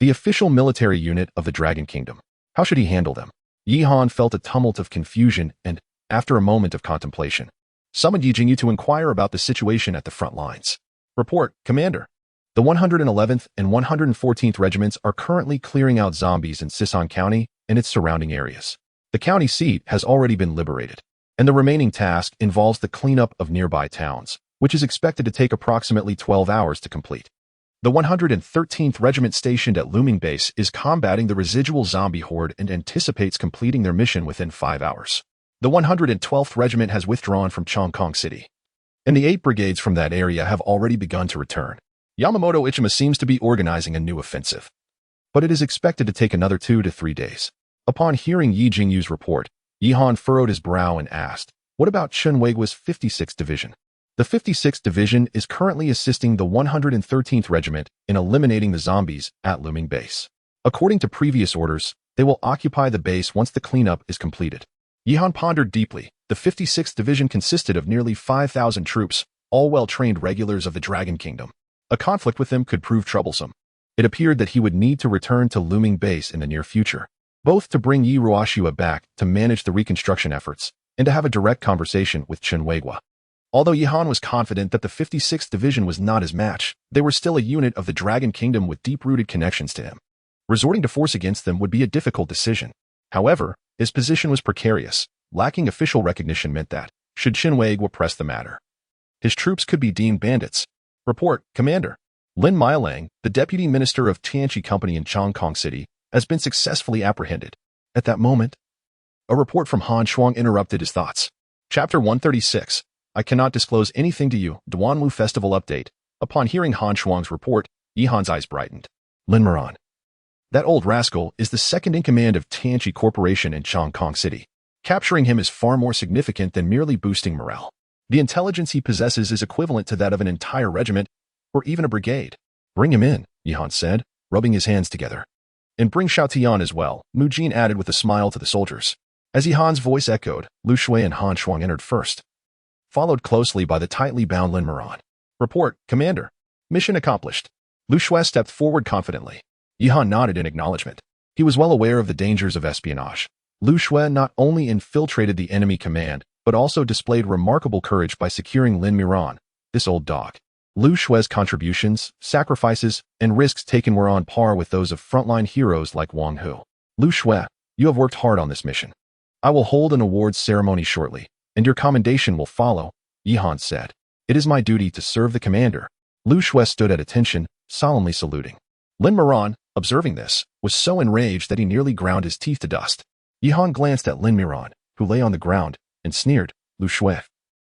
Speaker 1: the official military unit of the Dragon Kingdom. How should he handle them? Yi Han felt a tumult of confusion and, after a moment of contemplation, summoned Yi Jingyu to inquire about the situation at the front lines. Report, Commander. The 111th and 114th Regiments are currently clearing out zombies in Sison County and its surrounding areas. The county seat has already been liberated, and the remaining task involves the cleanup of nearby towns, which is expected to take approximately 12 hours to complete. The 113th Regiment stationed at Luming Base is combating the residual zombie horde and anticipates completing their mission within 5 hours. The 112th Regiment has withdrawn from Chongqing City, and the 8 brigades from that area have already begun to return. Yamamoto Ichima seems to be organizing a new offensive, but it is expected to take another 2 to 3 days. Upon hearing Yi Jingyu's report, Yi Han furrowed his brow and asked, "What about Chen Weiguo's 56th Division?" The 56th Division is currently assisting the 113th Regiment in eliminating the zombies at Luming Base. According to previous orders, they will occupy the base once the cleanup is completed. Yi Han pondered deeply. The 56th Division consisted of nearly 5,000 troops, all well-trained regulars of the Dragon Kingdom. A conflict with them could prove troublesome. It appeared that he would need to return to Luming Base in the near future, both to bring Yi Ruoxue back to manage the reconstruction efforts and to have a direct conversation with Chen Weiguo. Although Yi Han was confident that the 56th Division was not his match, they were still a unit of the Dragon Kingdom with deep-rooted connections to him. Resorting to force against them would be a difficult decision. However, his position was precarious. Lacking official recognition meant that, should Chen Weiguo press the matter, his troops could be deemed bandits. Report, Commander. Lin Mailang, the Deputy Minister of Tianqi Company in Chongqing City, has been successfully apprehended. At that moment, a report from Han Shuang interrupted his thoughts. Chapter 136. I cannot disclose anything to you. Duanwu Festival Update. Upon hearing Han Shuang's report, Yi Han's eyes brightened. Lin Miran. That old rascal is the second in command of Tianqi Corporation in Chongqing City. Capturing him is far more significant than merely boosting morale. The intelligence he possesses is equivalent to that of an entire regiment, or even a brigade. Bring him in, Yi Han said, rubbing his hands together. And bring Xiao Tian as well, Mu Jin added with a smile to the soldiers. As Yi Han's voice echoed, Lu Shui and Han Shuang entered first, followed closely by the tightly bound Lin Miran. Report, Commander. Mission accomplished. Lu Shui stepped forward confidently. Yi Han nodded in acknowledgement. He was well aware of the dangers of espionage. Lu Shui not only infiltrated the enemy command, but also displayed remarkable courage by securing Lin Miran, this old dog. Lu Shui's contributions, sacrifices, and risks taken were on par with those of frontline heroes like Wang Hu. Lu Shui, you have worked hard on this mission. I will hold an awards ceremony shortly, and your commendation will follow, Yi Han said. It is my duty to serve the commander. Lu Shui stood at attention, solemnly saluting. Lin Miran, observing this, was so enraged that he nearly ground his teeth to dust. Yi Han glanced at Lin Miran, who lay on the ground, and sneered, Lu Shui.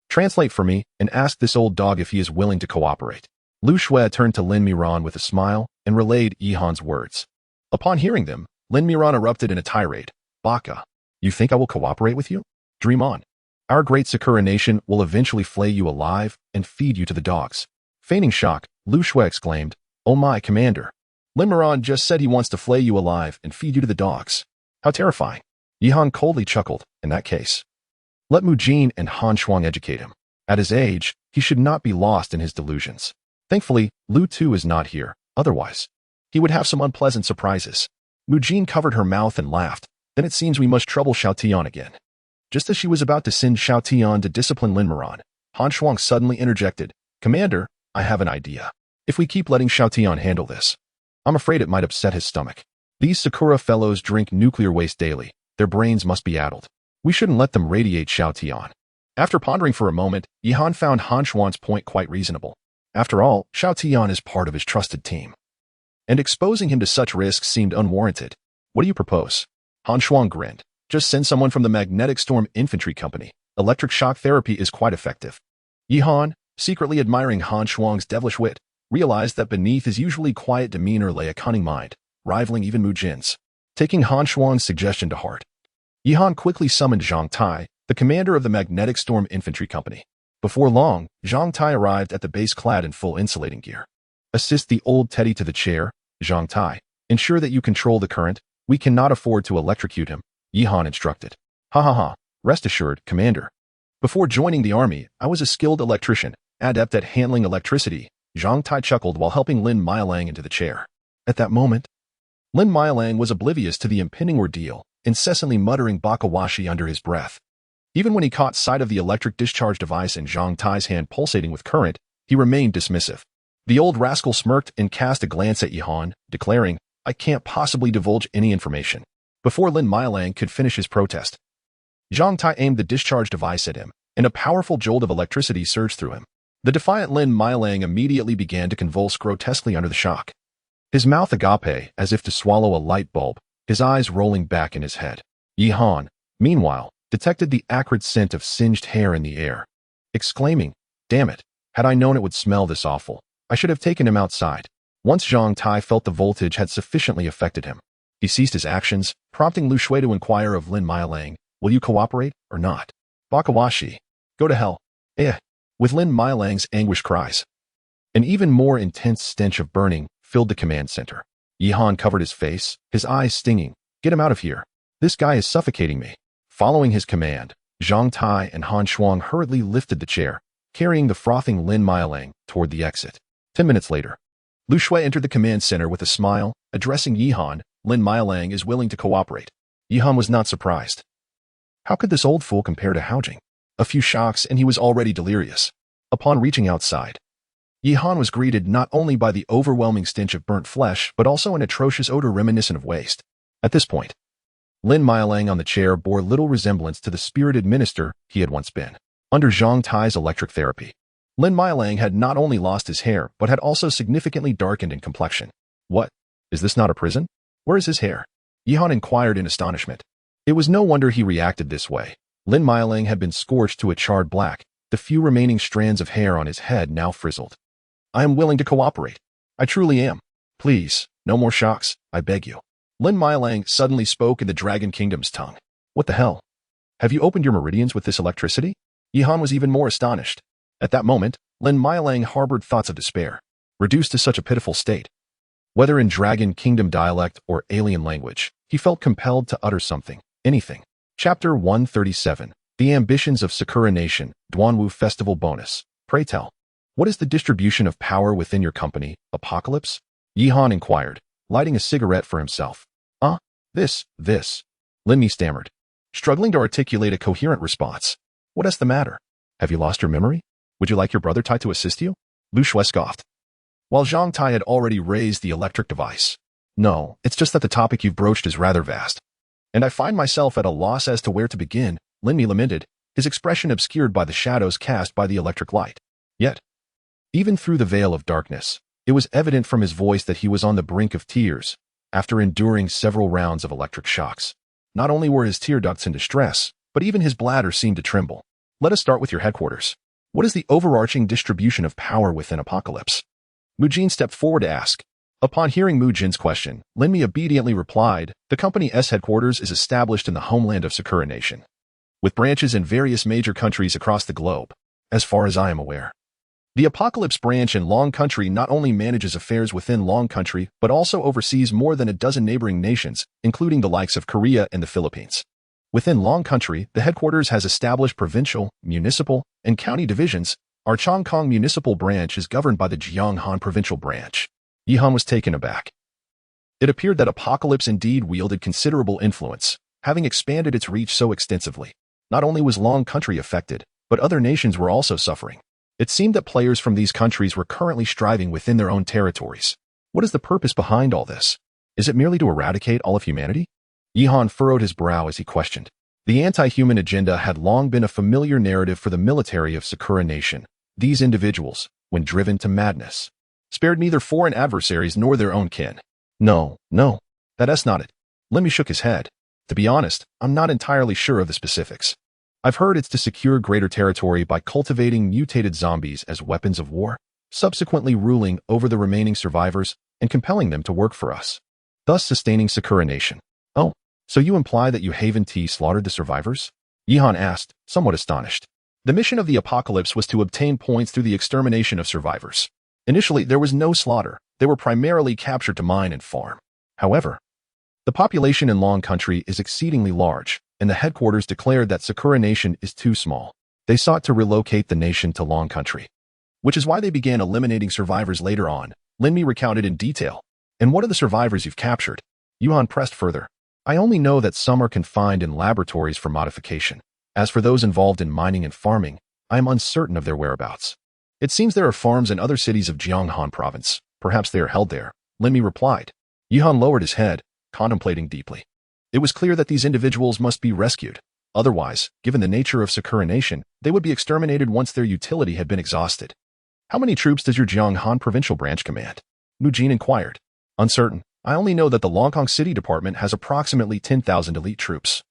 Speaker 1: Translate for me and ask this old dog if he is willing to cooperate. Lu Shui turned to Lin Miran with a smile and relayed Yi Han's words. Upon hearing them, Lin Miran erupted in a tirade. Baka, you think I will cooperate with you? Dream on. Our great Sakura nation will eventually flay you alive and feed you to the dogs. Feigning shock, Lu Shui exclaimed, Oh my, Commander. Lin Miran just said he wants to flay you alive and feed you to the dogs. How terrifying. Yi Han coldly chuckled. In that case, let Mu Jin and Han Shuang educate him. At his age, he should not be lost in his delusions. Thankfully, Lu Tu is not here. Otherwise, he would have some unpleasant surprises. Mu Jin covered her mouth and laughed. Then it seems we must trouble Xiao Tian again. Just as she was about to send Xiao Tian to discipline Lin Miran, Han Shuang suddenly interjected. Commander, I have an idea. If we keep letting Xiao Tian handle this, I'm afraid it might upset his stomach. These Sakura fellows drink nuclear waste daily, Their brains must be addled. We shouldn't let them radiate Xiao Tian. After pondering for a moment, Yihan found Han Xuan's point quite reasonable. After all, Xiao Tian is part of his trusted team, and exposing him to such risks seemed unwarranted. What do you propose? Han Xuan grinned. Just send someone from the Magnetic Storm Infantry Company. Electric shock therapy is quite effective. Yihan, secretly admiring Han Xuan's devilish wit, realized that beneath his usually quiet demeanor lay a cunning mind, rivaling even Mu Jin's. Taking Han Xuan's suggestion to heart, Yihan quickly summoned Zhang Tai, the commander of the Magnetic Storm Infantry Company. Before long, Zhang Tai arrived at the base clad in full insulating gear. Assist the old teddy to the chair, Zhang Tai. Ensure that you control the current. We cannot afford to electrocute him, Yihan instructed. Ha ha ha. Rest assured, Commander. Before joining the army, I was a skilled electrician, adept at handling electricity. Zhang Tai chuckled while helping Lin Mailang into the chair. At that moment, Lin Mailang was oblivious to the impending ordeal, incessantly muttering bakawashi under his breath. Even when he caught sight of the electric discharge device in Zhang Tai's hand pulsating with current, he remained dismissive. The old rascal smirked and cast a glance at Yihan, declaring, I can't possibly divulge any information. Before Lin Mailang could finish his protest, Zhang Tai aimed the discharge device at him, and a powerful jolt of electricity surged through him. The defiant Lin Mailang immediately began to convulse grotesquely under the shock. His mouth agape, as if to swallow a light bulb, his eyes rolling back in his head. Yihan, meanwhile, detected the acrid scent of singed hair in the air, exclaiming, Damn it, had I known it would smell this awful, I should have taken him outside. Once Zhang Tai felt the voltage had sufficiently affected him, he ceased his actions, prompting Lu Shui to inquire of Lin Mailang, Will you cooperate or not? Bakawashi. Go to hell. With Lin Mailang's anguished cries. An even more intense stench of burning filled the command center. Yihan covered his face, his eyes stinging. Get him out of here. This guy is suffocating me. Following his command, Zhang Tai and Han Xuan hurriedly lifted the chair, carrying the frothing Lin Mailang toward the exit. 10 minutes later, Lu Shui entered the command center with a smile, addressing Yihan. Lin Mailang is willing to cooperate. Yihan was not surprised. How could this old fool compare to Haojing? A few shocks and he was already delirious. Upon reaching outside, Yihan was greeted not only by the overwhelming stench of burnt flesh, but also an atrocious odor reminiscent of waste. At this point, Lin Mailang on the chair bore little resemblance to the spirited minister he had once been. Under Zhang Tai's electric therapy, Lin Mailang had not only lost his hair, but had also significantly darkened in complexion. What? Is this not a prison? Where is his hair? Yihan inquired in astonishment. It was no wonder he reacted this way. Lin Mailang had been scorched to a charred black, the few remaining strands of hair on his head now frizzled. I am willing to cooperate. I truly am. Please, no more shocks, I beg you. Lin Mailang suddenly spoke in the Dragon Kingdom's tongue. What the hell? Have you opened your meridians with this electricity? Yihan was even more astonished. At that moment, Lin Mailang harbored thoughts of despair. Reduced to such a pitiful state, whether in Dragon Kingdom dialect or alien language, he felt compelled to utter something, anything. Chapter 137. The Ambitions of Sakura Nation, Duanwu Festival Bonus. Pray tell, what is the distribution of power within your company, Apocalypse? Yihan inquired, lighting a cigarette for himself. This. Linmi stammered, struggling to articulate a coherent response. What is the matter? Have you lost your memory? Would you like your brother Tai to assist you? Lu Shui scoffed, while Zhang Tai had already raised the electric device. No, it's just that the topic you've broached is rather vast, and I find myself at a loss as to where to begin, Linmi lamented, his expression obscured by the shadows cast by the electric light. Yet, even through the veil of darkness, it was evident from his voice that he was on the brink of tears, after enduring several rounds of electric shocks. Not only were his tear ducts in distress, but even his bladder seemed to tremble. Let us start with your headquarters. What is the overarching distribution of power within Apocalypse? Mu Jin stepped forward to ask. Upon hearing Mu Jin's question, Linmi obediently replied, the company's headquarters is established in the homeland of Sakura Nation, with branches in various major countries across the globe, as far as I am aware. The Apocalypse branch in Long Country not only manages affairs within Long Country, but also oversees more than a dozen neighboring nations, including the likes of Korea and the Philippines. Within Long Country, the headquarters has established provincial, municipal, and county divisions. Our Chongkong Municipal Branch is governed by the Jianghan Provincial Branch. Yihan was taken aback. It appeared that Apocalypse indeed wielded considerable influence, having expanded its reach so extensively. Not only was Long Country affected, but other nations were also suffering. It seemed that players from these countries were currently striving within their own territories. What is the purpose behind all this? Is it merely to eradicate all of humanity? Yihan furrowed his brow as he questioned. The anti-human agenda had long been a familiar narrative for the military of Sakura Nation. These individuals, when driven to madness, spared neither foreign adversaries nor their own kin. No, that's not it. Lemmy shook his head. To be honest, I'm not entirely sure of the specifics. I've heard it's to secure greater territory by cultivating mutated zombies as weapons of war, subsequently ruling over the remaining survivors and compelling them to work for us, thus sustaining Sakura Nation. Oh, so you imply that you Haven T slaughtered the survivors? Yihan asked, somewhat astonished. The mission of the apocalypse was to obtain points through the extermination of survivors. Initially, there was no slaughter. They were primarily captured to mine and farm. However, the population in Long Country is exceedingly large, and the headquarters declared that Sakura Nation is too small. They sought to relocate the nation to Long Country, which is why they began eliminating survivors later on. Linmi recounted in detail. And what are the survivors you've captured? Yuhan pressed further. I only know that some are confined in laboratories for modification. As for those involved in mining and farming, I am uncertain of their whereabouts. It seems there are farms in other cities of Jianghan province. Perhaps they are held there, Linmi replied. Yuhan lowered his head, contemplating deeply. It was clear that these individuals must be rescued. Otherwise, given the nature of Sakura Nation, they would be exterminated once their utility had been exhausted. How many troops does your Jianghan provincial branch command? Mujin inquired. Uncertain. I only know that the Longkong City Department has approximately 10,000 elite troops,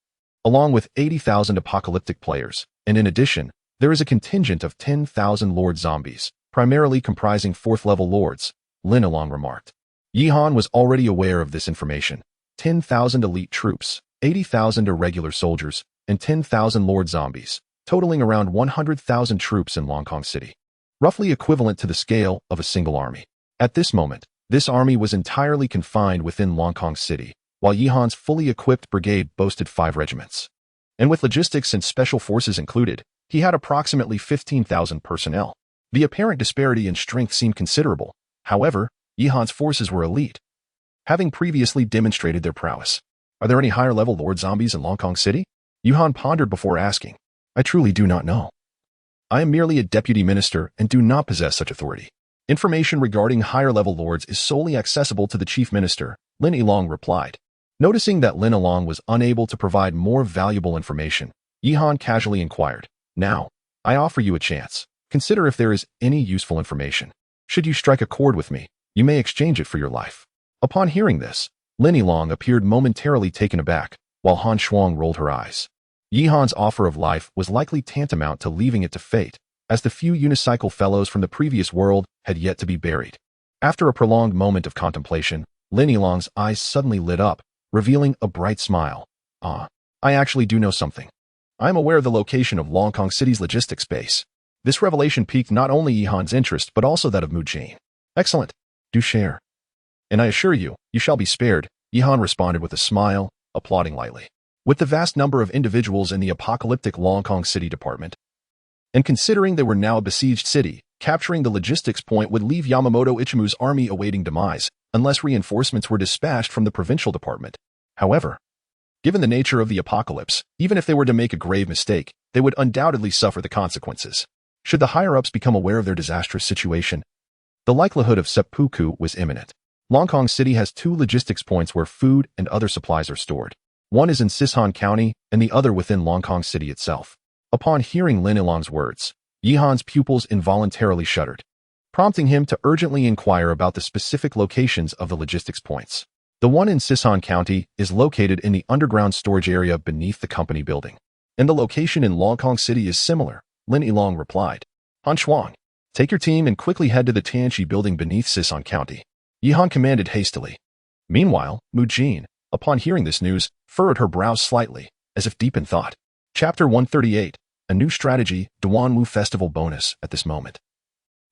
Speaker 1: along with 80,000 apocalyptic players, and in addition, there is a contingent of 10,000 Lord Zombies, primarily comprising 4th-level Lords, Lin Along remarked. Yihan was already aware of this information. 10,000 elite troops, 80,000 irregular soldiers, and 10,000 Lord Zombies, totaling around 100,000 troops in Longkong City, roughly equivalent to the scale of a single army. At this moment, this army was entirely confined within Longkong City, while Yihan's fully equipped brigade boasted 5 regiments. And with logistics and special forces included, he had approximately 15,000 personnel. The apparent disparity in strength seemed considerable. However, Yihan's forces were elite, having previously demonstrated their prowess. Are there any higher-level Lord Zombies in Longkong City? Yihan pondered before asking. I truly do not know. I am merely a deputy minister and do not possess such authority. Information regarding higher-level lords is solely accessible to the chief minister, Lin Yilong replied. Noticing that Lin Yilong was unable to provide more valuable information, Yihan casually inquired. Now, I offer you a chance. Consider if there is any useful information. Should you strike a chord with me, you may exchange it for your life. Upon hearing this, Lin Yilong appeared momentarily taken aback, while Han Shuang rolled her eyes. Yihan's offer of life was likely tantamount to leaving it to fate, as the few unicycle fellows from the previous world had yet to be buried. After a prolonged moment of contemplation, Lin Yilong's eyes suddenly lit up, revealing a bright smile. I actually do know something. I am aware of the location of Longkong City's logistics base. This revelation piqued not only Yihan's interest but also that of Mujin. Excellent. Do share. And I assure you, you shall be spared, Yihan responded with a smile, applauding lightly. With the vast number of individuals in the apocalyptic Longkong City Department, and considering they were now a besieged city, capturing the logistics point would leave Yamamoto Ichimu's army awaiting demise, unless reinforcements were dispatched from the provincial department. However, given the nature of the apocalypse, even if they were to make a grave mistake, they would undoubtedly suffer the consequences. Should the higher-ups become aware of their disastrous situation, the likelihood of seppuku was imminent. Longkong City has 2 logistics points where food and other supplies are stored. One is in Sisan County and the other within Longkong City itself. Upon hearing Lin Yilong's words, Yihan's pupils involuntarily shuddered, prompting him to urgently inquire about the specific locations of the logistics points. The one in Sisan County is located in the underground storage area beneath the company building. And the location in Longkong City is similar, Lin Yilong replied. Han Shuang, take your team and quickly head to the Tianchi building beneath Sisan County. Yihan commanded hastily. Meanwhile, Mujin, upon hearing this news, furrowed her brows slightly, as if deep in thought. Chapter 138, A New Strategy, Duanwu Festival Bonus at this moment.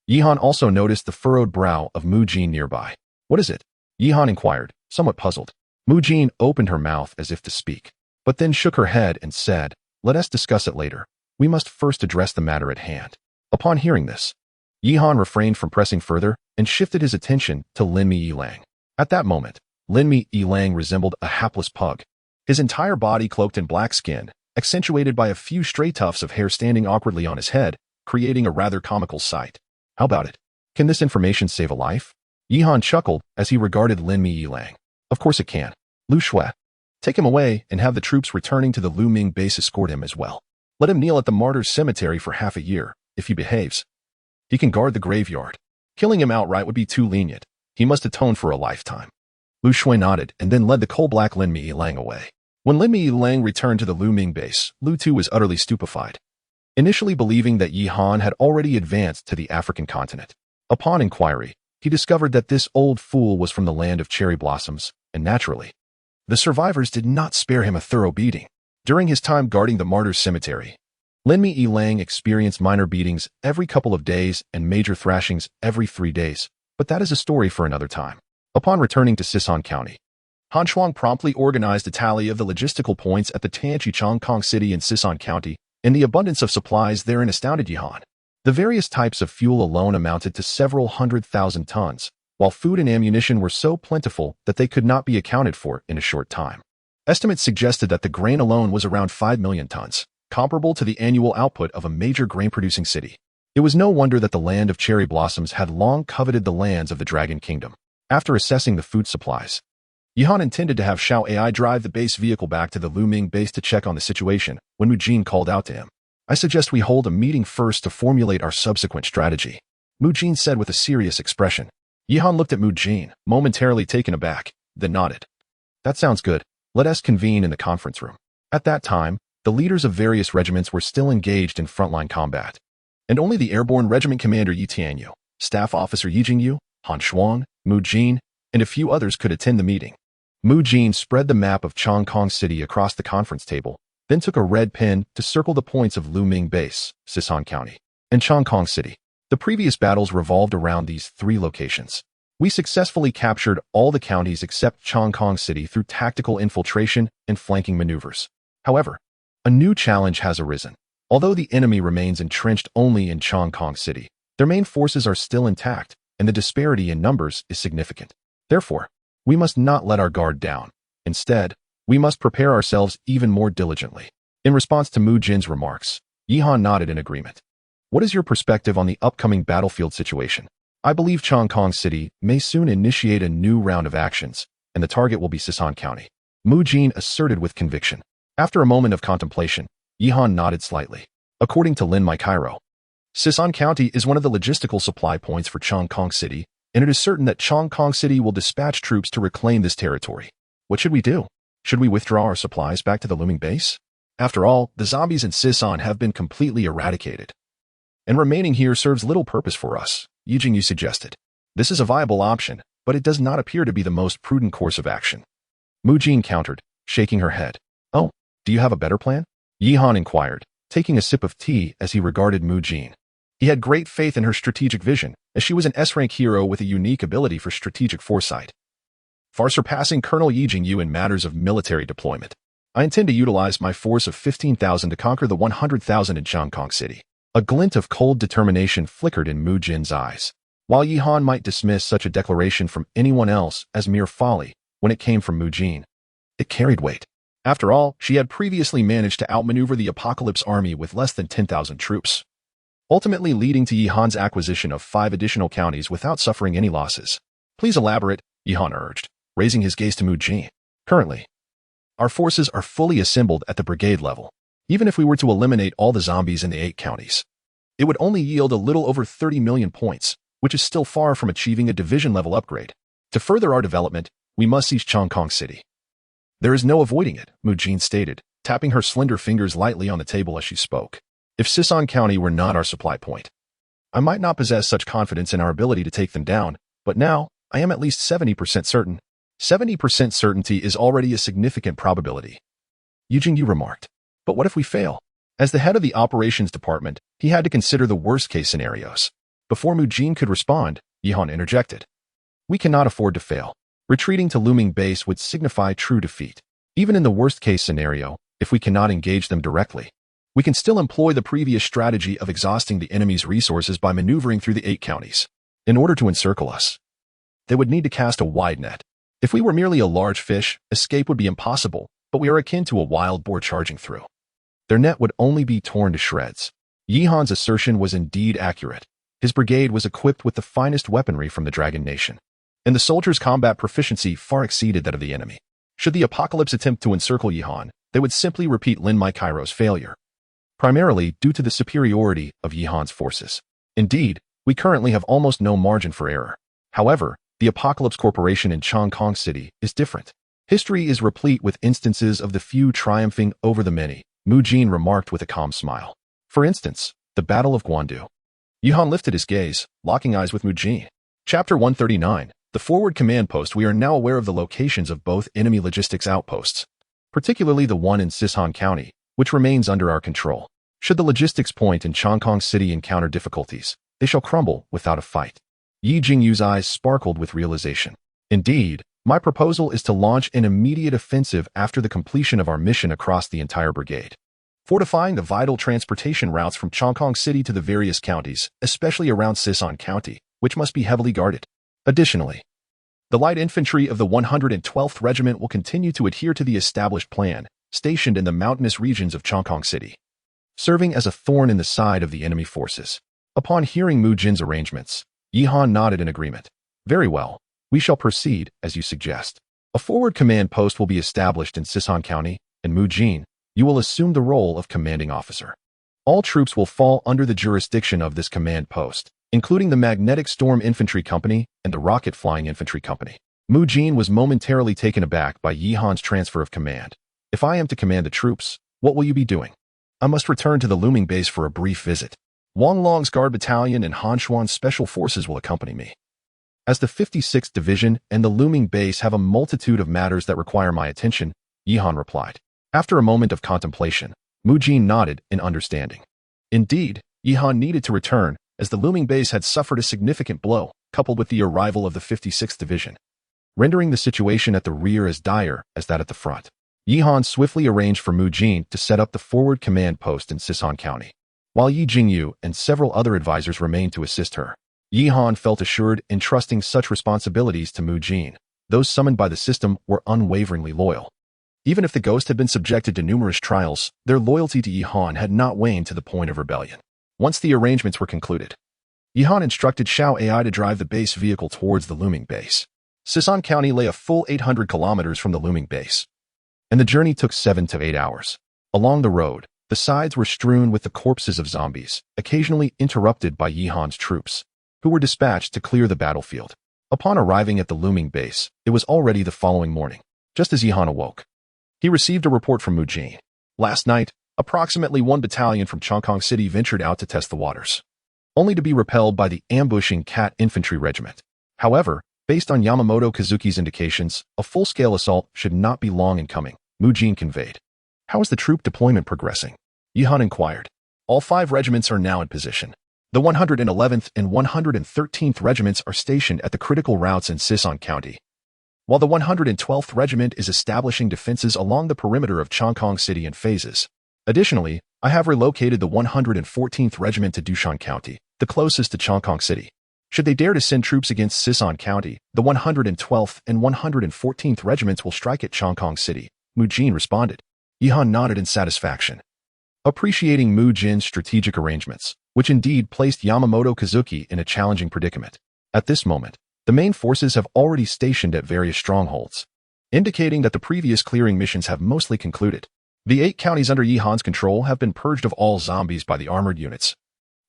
Speaker 1: Yihan also noticed the furrowed brow of Mujin nearby. What is it? Yihan inquired, somewhat puzzled. Mujin opened her mouth as if to speak, but then shook her head and said, let us discuss it later. We must first address the matter at hand. Upon hearing this, Yihan refrained from pressing further and shifted his attention to Linmi Yilang. At that moment, Linmi Yilang resembled a hapless pug, his entire body cloaked in black skin, accentuated by a few stray tufts of hair standing awkwardly on his head, creating a rather comical sight. How about it? Can this information save a life? Yihan chuckled as he regarded Linmi Yilang. Of course it can. Lu Shui, Take him away and have the troops returning to the Lu Ming base escort him as well. Let him kneel at the martyrs' cemetery for half a year. If he behaves, he can guard the graveyard. Killing him outright would be too lenient. He must atone for a lifetime. Lu Shui nodded and then led the coal-black Lin Mi Lang away. When Lin Mi Lang returned to the Lu Ming base, Lu Tu was utterly stupefied, initially believing that Yi Han had already advanced to the African continent. Upon inquiry, he discovered that this old fool was from the land of cherry blossoms, and naturally, the survivors did not spare him a thorough beating. During his time guarding the martyrs' cemetery, Lin Mi Lang experienced minor beatings every couple of days and major thrashings every 3 days, but that is a story for another time. Upon returning to Sisan County, Han Shuang promptly organized a tally of the logistical points at the Tianchi Chongkong City in Sisan County, and the abundance of supplies therein astounded Yi Han. The various types of fuel alone amounted to several 100,000 tons, while food and ammunition were so plentiful that they could not be accounted for in a short time. Estimates suggested that the grain alone was around 5 million tons, comparable to the annual output of a major grain-producing city. It was no wonder that the land of cherry blossoms had long coveted the lands of the Dragon Kingdom. After assessing the food supplies, Yi Han intended to have Xiao Ai drive the base vehicle back to the Lu Ming base to check on the situation when Mu Jin called out to him. I suggest we hold a meeting first to formulate our subsequent strategy, Mu Jin said with a serious expression. Yi Han looked at Mu Jin, momentarily taken aback, then nodded. That sounds good. Let us convene in the conference room. At that time, the leaders of various regiments were still engaged in frontline combat, and only the airborne regiment commander Yi Tianyu, staff officer Yi Jingyu, Han Shuang, Mu Jin, and a few others could attend the meeting. Mu Jin spread the map of Chongkong City across the conference table, then took a red pen to circle the points of Lu Ming Base, Sisan County, and Chongkong City. The previous battles revolved around these 3 locations. We successfully captured all the counties except Chongkong City through tactical infiltration and flanking maneuvers. However, a new challenge has arisen. Although the enemy remains entrenched only in Chongkong City, their main forces are still intact, and the disparity in numbers is significant. Therefore, we must not let our guard down. Instead, we must prepare ourselves even more diligently. In response to Mu Jin's remarks, Yi Han nodded in agreement. What is your perspective on the upcoming battlefield situation? I believe Chongkong City may soon initiate a new round of actions, and the target will be Sisan County, Mu Jin asserted with conviction. After a moment of contemplation, Yi Han nodded slightly. According to Lin Mi Cairo, Sisan County is one of the logistical supply points for Chongkong City, and it is certain that Chongkong City will dispatch troops to reclaim this territory. What should we do? Should we withdraw our supplies back to the Lu Ming base? After all, the zombies in Sisan have been completely eradicated, and remaining here serves little purpose for us, Yi Jingyu suggested. This is a viable option, but it does not appear to be the most prudent course of action. Mu Jin countered, shaking her head. Oh, do you have a better plan? Yi Han inquired, taking a sip of tea as he regarded Mu Jin. He had great faith in her strategic vision, as she was an S-rank hero with a unique ability for strategic foresight, far surpassing Colonel Yi Jingyu in matters of military deployment. I intend to utilize my force of 15,000 to conquer the 100,000 in Chongkong City. A glint of cold determination flickered in Mu Jin's eyes. While Yi Han might dismiss such a declaration from anyone else as mere folly, when it came from Mu Jin, it carried weight. After all, she had previously managed to outmaneuver the Apocalypse army with less than 10,000 troops, ultimately leading to Yi Han's acquisition of 5 additional counties without suffering any losses. Please elaborate, Yi Han urged, raising his gaze to Mu Jin. Currently, our forces are fully assembled at the brigade level. Even if we were to eliminate all the zombies in the 8 counties, it would only yield a little over 30 million points, which is still far from achieving a division-level upgrade. To further our development, we must seize Chongkong City. There is no avoiding it, Mu Jin stated, tapping her slender fingers lightly on the table as she spoke. If Sisan County were not our supply point, I might not possess such confidence in our ability to take them down, but now, I am at least 70% certain. 70% certainty is already a significant probability, Yi Jingyu remarked. But what if we fail? As the head of the operations department, he had to consider the worst-case scenarios. Before Mu Jin could respond, Yi Han interjected. We cannot afford to fail. Retreating to Lu Ming base would signify true defeat. Even in the worst-case scenario, if we cannot engage them directly, we can still employ the previous strategy of exhausting the enemy's resources by maneuvering through the 8 counties. In order to encircle us, they would need to cast a wide net. If we were merely a large fish, escape would be impossible, but we are akin to a wild boar charging through. Their net would only be torn to shreds. Yi Han's assertion was indeed accurate. His brigade was equipped with the finest weaponry from the Dragon Nation, and the soldiers' combat proficiency far exceeded that of the enemy. Should the apocalypse attempt to encircle Yihan, they would simply repeat Lin Mai Cairo's failure, primarily due to the superiority of Yihan's forces. Indeed, we currently have almost no margin for error. However, the Apocalypse Corporation in Chongqing City is different. History is replete with instances of the few triumphing over the many, Mu Jin remarked with a calm smile. For instance, the Battle of Guandu. Yihan lifted his gaze, locking eyes with Mu Jin. Chapter 139. The Forward Command Post. We are now aware of the locations of both enemy logistics outposts, particularly the one in Sisan County, which remains under our control. Should the logistics point in Chongqing City encounter difficulties, they shall crumble without a fight. Yi Jingyu's eyes sparkled with realization. Indeed, my proposal is to launch an immediate offensive after the completion of our mission across the entire brigade, fortifying the vital transportation routes from Chongqing City to the various counties, especially around Sisan County, which must be heavily guarded. Additionally, the light infantry of the 112th Regiment will continue to adhere to the established plan, stationed in the mountainous regions of Chongqing City, serving as a thorn in the side of the enemy forces. Upon hearing Mu Jin's arrangements, Yihan nodded in agreement. Very well, we shall proceed as you suggest. A forward command post will be established in Sisan County, and Mu Jin, you will assume the role of commanding officer. All troops will fall under the jurisdiction of this command post, including the Magnetic Storm Infantry Company and the Rocket Flying Infantry Company. Mu Jin was momentarily taken aback by Yihan's transfer of command. If I am to command the troops, what will you be doing? I must return to the looming base for a brief visit. Wang Long's Guard Battalion and Han Xuan's Special Forces will accompany me. As the 56th Division and the looming base have a multitude of matters that require my attention, Yihan replied. After a moment of contemplation, Mu Jin nodded in understanding. Indeed, Yihan needed to return, as the looming base had suffered a significant blow, coupled with the arrival of the 56th Division, rendering the situation at the rear as dire as that at the front. Yihan swiftly arranged for Mu Jin to set up the forward command post in Sisan County, while Yi Jingyu and several other advisors remained to assist her. Yihan felt assured in trusting such responsibilities to Mu Jin. Those summoned by the system were unwaveringly loyal. Even if the ghost had been subjected to numerous trials, their loyalty to Yihan had not waned to the point of rebellion. Once the arrangements were concluded, Yihan instructed Xiao AI to drive the base vehicle towards the looming base. Sisan County lay a full 800 kilometers from the looming base, and the journey took 7 to 8 hours. Along the road, the sides were strewn with the corpses of zombies, occasionally interrupted by Yihan's troops, who were dispatched to clear the battlefield. Upon arriving at the looming base, it was already the following morning. Just as Yihan awoke, he received a report from Mu Jin. Last night, approximately 1 battalion from Chongqing City ventured out to test the waters, only to be repelled by the ambushing Cat Infantry Regiment. However, based on Yamamoto Kazuki's indications, a full-scale assault should not be long in coming, Mu Jin conveyed. How is the troop deployment progressing? Yihan inquired. All 5 regiments are now in position. The 111th and 113th Regiments are stationed at the critical routes in Sisan County, while the 112th Regiment is establishing defenses along the perimeter of Chongqing City in phases. Additionally, I have relocated the 114th Regiment to Dushan County, the closest to Chongqing City. Should they dare to send troops against Sisan County, the 112th and 114th Regiments will strike at Chongqing City, Mu Jin responded. Yihan nodded in satisfaction, appreciating Mu Jin's strategic arrangements, which indeed placed Yamamoto Kazuki in a challenging predicament. At this moment, the main forces have already stationed at various strongholds, indicating that the previous clearing missions have mostly concluded. The 8 counties under Yihan's control have been purged of all zombies by the armored units,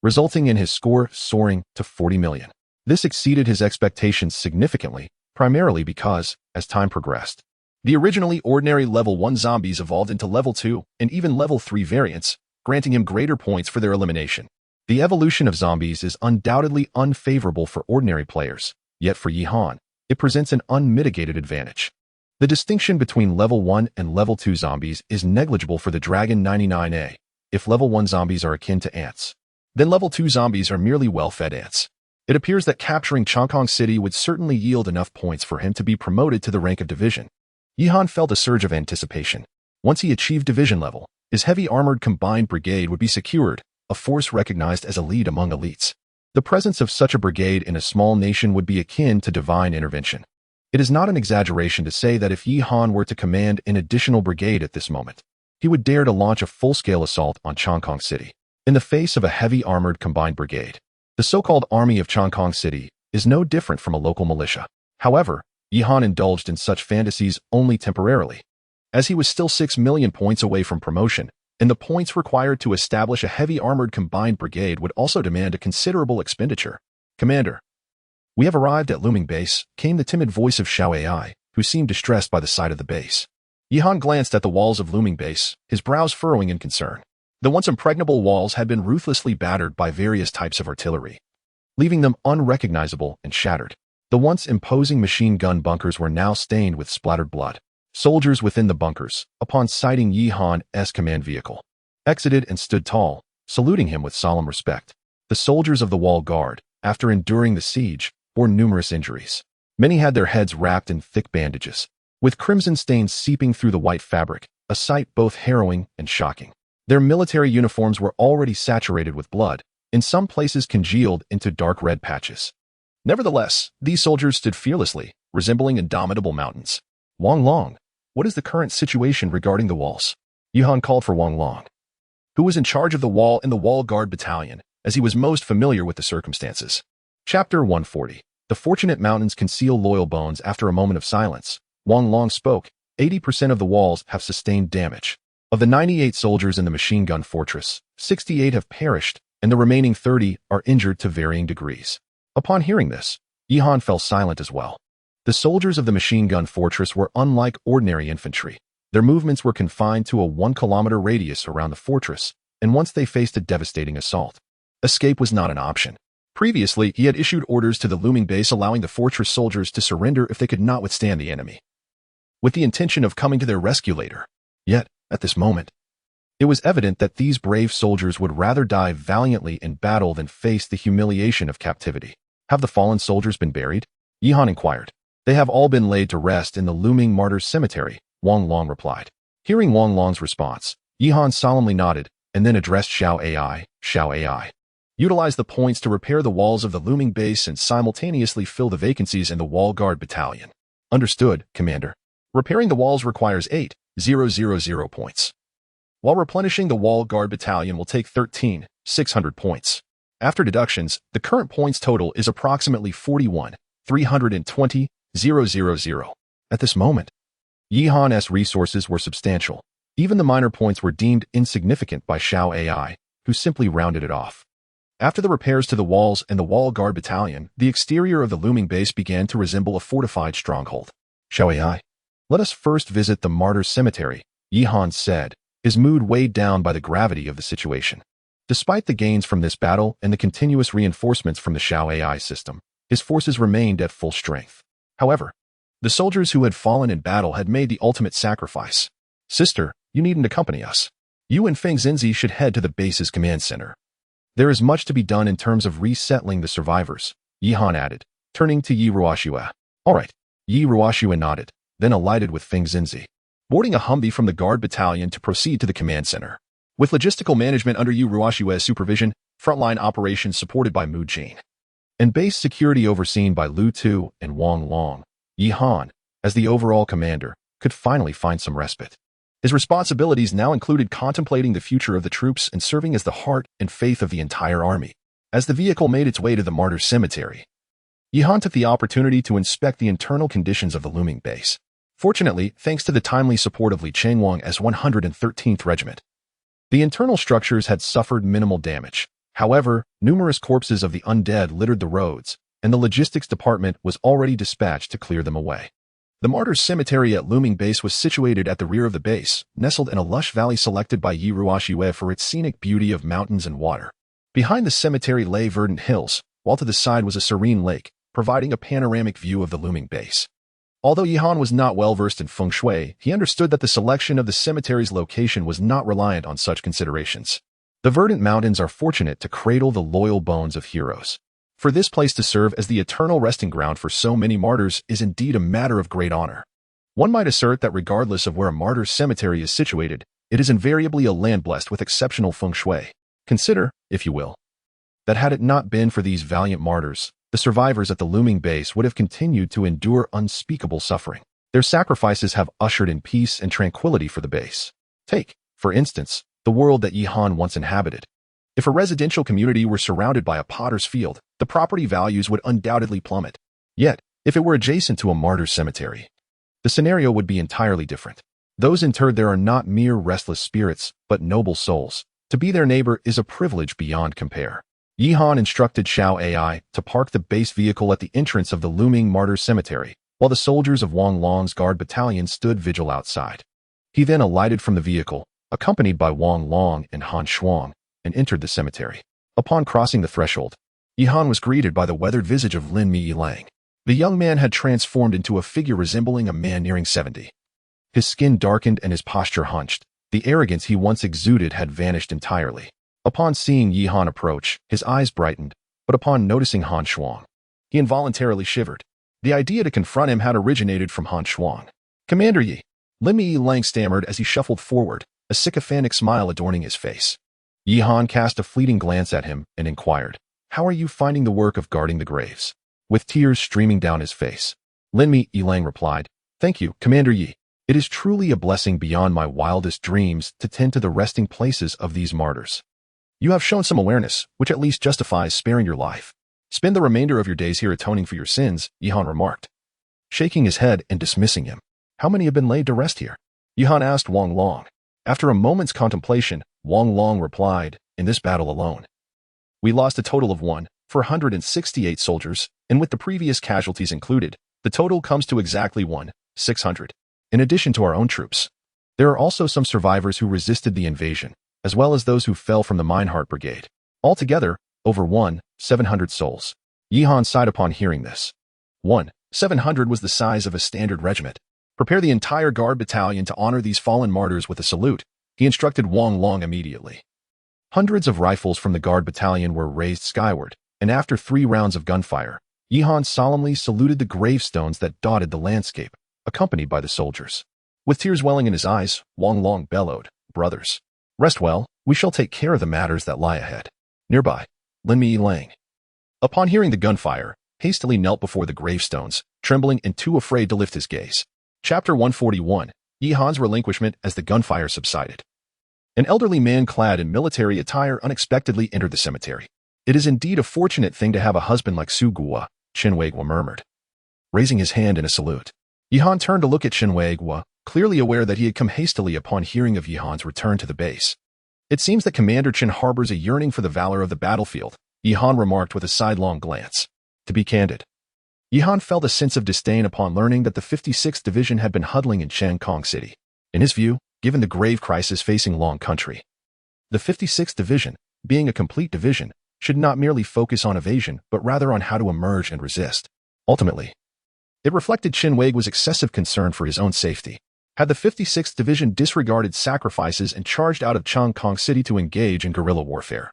Speaker 1: resulting in his score soaring to 40 million. This exceeded his expectations significantly, primarily because, as time progressed, the originally ordinary level 1 zombies evolved into level 2 and even level 3 variants, granting him greater points for their elimination. The evolution of zombies is undoubtedly unfavorable for ordinary players, yet for Yihan, it presents an unmitigated advantage. The distinction between level 1 and level 2 zombies is negligible for the Dragon 99A. If level 1 zombies are akin to ants, then level 2 zombies are merely well-fed ants. It appears that capturing Chongqing City would certainly yield enough points for him to be promoted to the rank of division. Yihan felt a surge of anticipation. Once he achieved division level, his heavy armored combined brigade would be secured, a force recognized as elite among elites. The presence of such a brigade in a small nation would be akin to divine intervention. It is not an exaggeration to say that if Yihan were to command an additional brigade at this moment, he would dare to launch a full-scale assault on Chongqing City. In the face of a heavy armored combined brigade, the so-called army of Chongqing City is no different from a local militia. However, Yihan indulged in such fantasies only temporarily, as he was still 6 million points away from promotion, and the points required to establish a heavy armored combined brigade would also demand a considerable expenditure. "Commander, we have arrived at Looming Base," came the timid voice of Xiao Ai, who seemed distressed by the sight of the base. Yihan glanced at the walls of Looming Base, his brows furrowing in concern. The once impregnable walls had been ruthlessly battered by various types of artillery, leaving them unrecognizable and shattered. The once imposing machine gun bunkers were now stained with splattered blood. Soldiers within the bunkers, upon sighting Yihan's command vehicle, exited and stood tall, saluting him with solemn respect. The soldiers of the wall guard, after enduring the siege, bore numerous injuries. Many had their heads wrapped in thick bandages, with crimson stains seeping through the white fabric, a sight both harrowing and shocking. Their military uniforms were already saturated with blood, in some places congealed into dark red patches. Nevertheless, these soldiers stood fearlessly, resembling indomitable mountains. "Wang Long, what is the current situation regarding the walls?" Yihan called for Wang Long, who was in charge of the wall in the Wall Guard Battalion, as he was most familiar with the circumstances. Chapter 140. The fortunate mountains conceal loyal bones. After a moment of silence, Wang Long spoke. 80% of the walls have sustained damage. Of the 98 soldiers in the machine gun fortress, 68 have perished, and the remaining 30 are injured to varying degrees. Upon hearing this, Yihan fell silent as well. The soldiers of the machine gun fortress were unlike ordinary infantry. Their movements were confined to a 1-kilometer radius around the fortress, and once they faced a devastating assault, escape was not an option. Previously, he had issued orders to the Looming Base allowing the fortress soldiers to surrender if they could not withstand the enemy, with the intention of coming to their rescue later. Yet, at this moment, it was evident that these brave soldiers would rather die valiantly in battle than face the humiliation of captivity. "Have the fallen soldiers been buried?" Yihan inquired. "They have all been laid to rest in the Looming Martyrs Cemetery," Wang Long replied. Hearing Wang Long's response, Yihan solemnly nodded and then addressed Xiao Ai. "Xiao Ai, utilize the points to repair the walls of the Looming Base and simultaneously fill the vacancies in the Wall Guard Battalion." "Understood, Commander." Repairing the walls requires 8,000 points, while replenishing the Wall Guard Battalion will take 13,600 points. After deductions, the current points total is approximately 41,320,000. At this moment, Yihan's resources were substantial. Even the minor points were deemed insignificant by Xiao Ai, who simply rounded it off. After the repairs to the walls and the Wall Guard Battalion, the exterior of the Looming Base began to resemble a fortified stronghold. "Xiao Ai, let us first visit the Martyrs Cemetery," Yihan said, his mood weighed down by the gravity of the situation. Despite the gains from this battle and the continuous reinforcements from the Xiao Ai system, his forces remained at full strength. However, the soldiers who had fallen in battle had made the ultimate sacrifice. "Sister, you needn't accompany us. You and Feng Xinzi should head to the base's command center. There is much to be done in terms of resettling the survivors," Yihan added, turning to Yi Ruoxue. "All right." Yi Ruoxue nodded, then alighted with Feng Xinzi, boarding a Humvee from the guard battalion to proceed to the command center. With logistical management under Yi Ruoxue's supervision, frontline operations supported by Mu Jin, and base security overseen by Lu Tu and Wang Long, Yihan, as the overall commander, could finally find some respite. His responsibilities now included contemplating the future of the troops and serving as the heart and faith of the entire army. As the vehicle made its way to the Martyrs Cemetery, Yihan took the opportunity to inspect the internal conditions of the Looming Base. Fortunately, thanks to the timely support of Li Changwang's 113th Regiment, the internal structures had suffered minimal damage. However, numerous corpses of the undead littered the roads, and the logistics department was already dispatched to clear them away. The Martyrs Cemetery at Looming Base was situated at the rear of the base, nestled in a lush valley selected by Yi Ruoxue for its scenic beauty of mountains and water. Behind the cemetery lay verdant hills, while to the side was a serene lake, providing a panoramic view of the Looming Base. Although Yihan was not well versed in feng shui, he understood that the selection of the cemetery's location was not reliant on such considerations. The verdant mountains are fortunate to cradle the loyal bones of heroes. For this place to serve as the eternal resting ground for so many martyrs is indeed a matter of great honor. One might assert that regardless of where a martyr's cemetery is situated, it is invariably a land blessed with exceptional feng shui. Consider, if you will, that had it not been for these valiant martyrs, the survivors at the Looming Base would have continued to endure unspeakable suffering. Their sacrifices have ushered in peace and tranquility for the base. Take, for instance, the world that Yihan once inhabited. If a residential community were surrounded by a potter's field, the property values would undoubtedly plummet. Yet, If it were adjacent to a martyr's cemetery, the scenario would be entirely different. Those interred there are not mere restless spirits, but noble souls. To be their neighbor is a privilege beyond compare. Yihan instructed Xiao Ai to park the base vehicle at the entrance of the looming martyr's cemetery, while the soldiers of Wang Long's guard battalion stood vigil outside. He then alighted from the vehicle, accompanied by Wang Long and Han Shuang, and entered the cemetery. Upon crossing the threshold, Yihan was greeted by the weathered visage of Lin Mi-Lang. The young man had transformed into a figure resembling a man nearing 70. His skin darkened and his posture hunched. The arrogance he once exuded had vanished entirely. Upon seeing Yihan approach, his eyes brightened, but upon noticing Han Shuang, he involuntarily shivered. The idea to confront him had originated from Han Shuang. "Commander Yi," Lin Mi-Lang stammered as he shuffled forward, a sycophantic smile adorning his face. Yihan cast a fleeting glance at him and inquired, "How are you finding the work of guarding the graves?" With tears streaming down his face, Lin Mi-Lang replied, "Thank you, Commander Yi. It is truly a blessing beyond my wildest dreams to tend to the resting places of these martyrs. You have shown some awareness, which at least justifies sparing your life. Spend the remainder of your days here atoning for your sins," Yihan remarked, shaking his head and dismissing him. "How many have been laid to rest here?" Yihan asked Wang Long. After a moment's contemplation, Wang Long replied, "In this battle alone, we lost a total of 468 soldiers, and with the previous casualties included, the total comes to exactly 600. In addition to our own troops, there are also some survivors who resisted the invasion, as well as those who fell from the Minehart Brigade. Altogether, over 700 souls." Yihan sighed upon hearing this. 700 was the size of a standard regiment. "Prepare the entire guard battalion to honor these fallen martyrs with a salute," he instructed Wang Long immediately. Hundreds of rifles from the guard battalion were raised skyward, and after 3 rounds of gunfire, Yihan solemnly saluted the gravestones that dotted the landscape, accompanied by the soldiers. With tears welling in his eyes, Wang Long bellowed, "Brothers, rest well, we shall take care of the matters that lie ahead." Nearby, Lin Mi-Lang, upon hearing the gunfire, hastily knelt before the gravestones, trembling and too afraid to lift his gaze. Chapter 141, Yihan's relinquishment as the gunfire subsided. An elderly man clad in military attire unexpectedly entered the cemetery. "It is indeed a fortunate thing to have a husband like Su Guo," Chen Weiguo murmured, raising his hand in a salute. Yihan turned to look at Chen Weiguo, clearly aware that he had come hastily upon hearing of Yihan's return to the base. "It seems that Commander Chen harbors a yearning for the valor of the battlefield," Yihan remarked with a sidelong glance. To be candid, Yihan felt a sense of disdain upon learning that the 56th Division had been huddling in Kong City. In his view, given the grave crisis facing Long Country, the 56th Division, being a complete division, should not merely focus on evasion, but rather on how to emerge and resist. Ultimately, it reflected Chen Weiguo's excessive concern for his own safety. Had the 56th Division disregarded sacrifices and charged out of Kong City to engage in guerrilla warfare,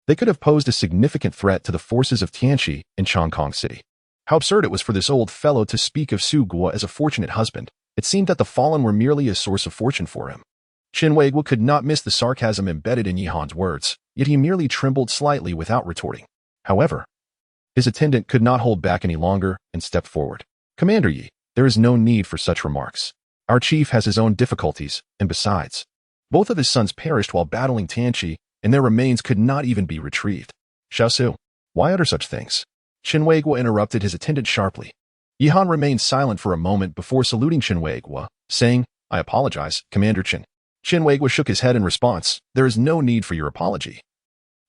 Speaker 1: they could have posed a significant threat to the forces of Tianqi in Kong City. How absurd it was for this old fellow to speak of Su Guo as a fortunate husband. It seemed that the fallen were merely a source of fortune for him. Chen Weiguo could not miss the sarcasm embedded in Yihan's words, yet he merely trembled slightly without retorting. However, his attendant could not hold back any longer and stepped forward. "Commander Yi, there is no need for such remarks. Our chief has his own difficulties, and besides, both of his sons perished while battling Tianqi, and their remains could not even be retrieved." "Xiaosu, why utter such things?" Chen Weiguo interrupted his attendant sharply. Yihan remained silent for a moment before saluting Chen Weiguo, saying, "I apologize, Commander Chen." Chen Weiguo shook his head in response, "There is no need for your apology.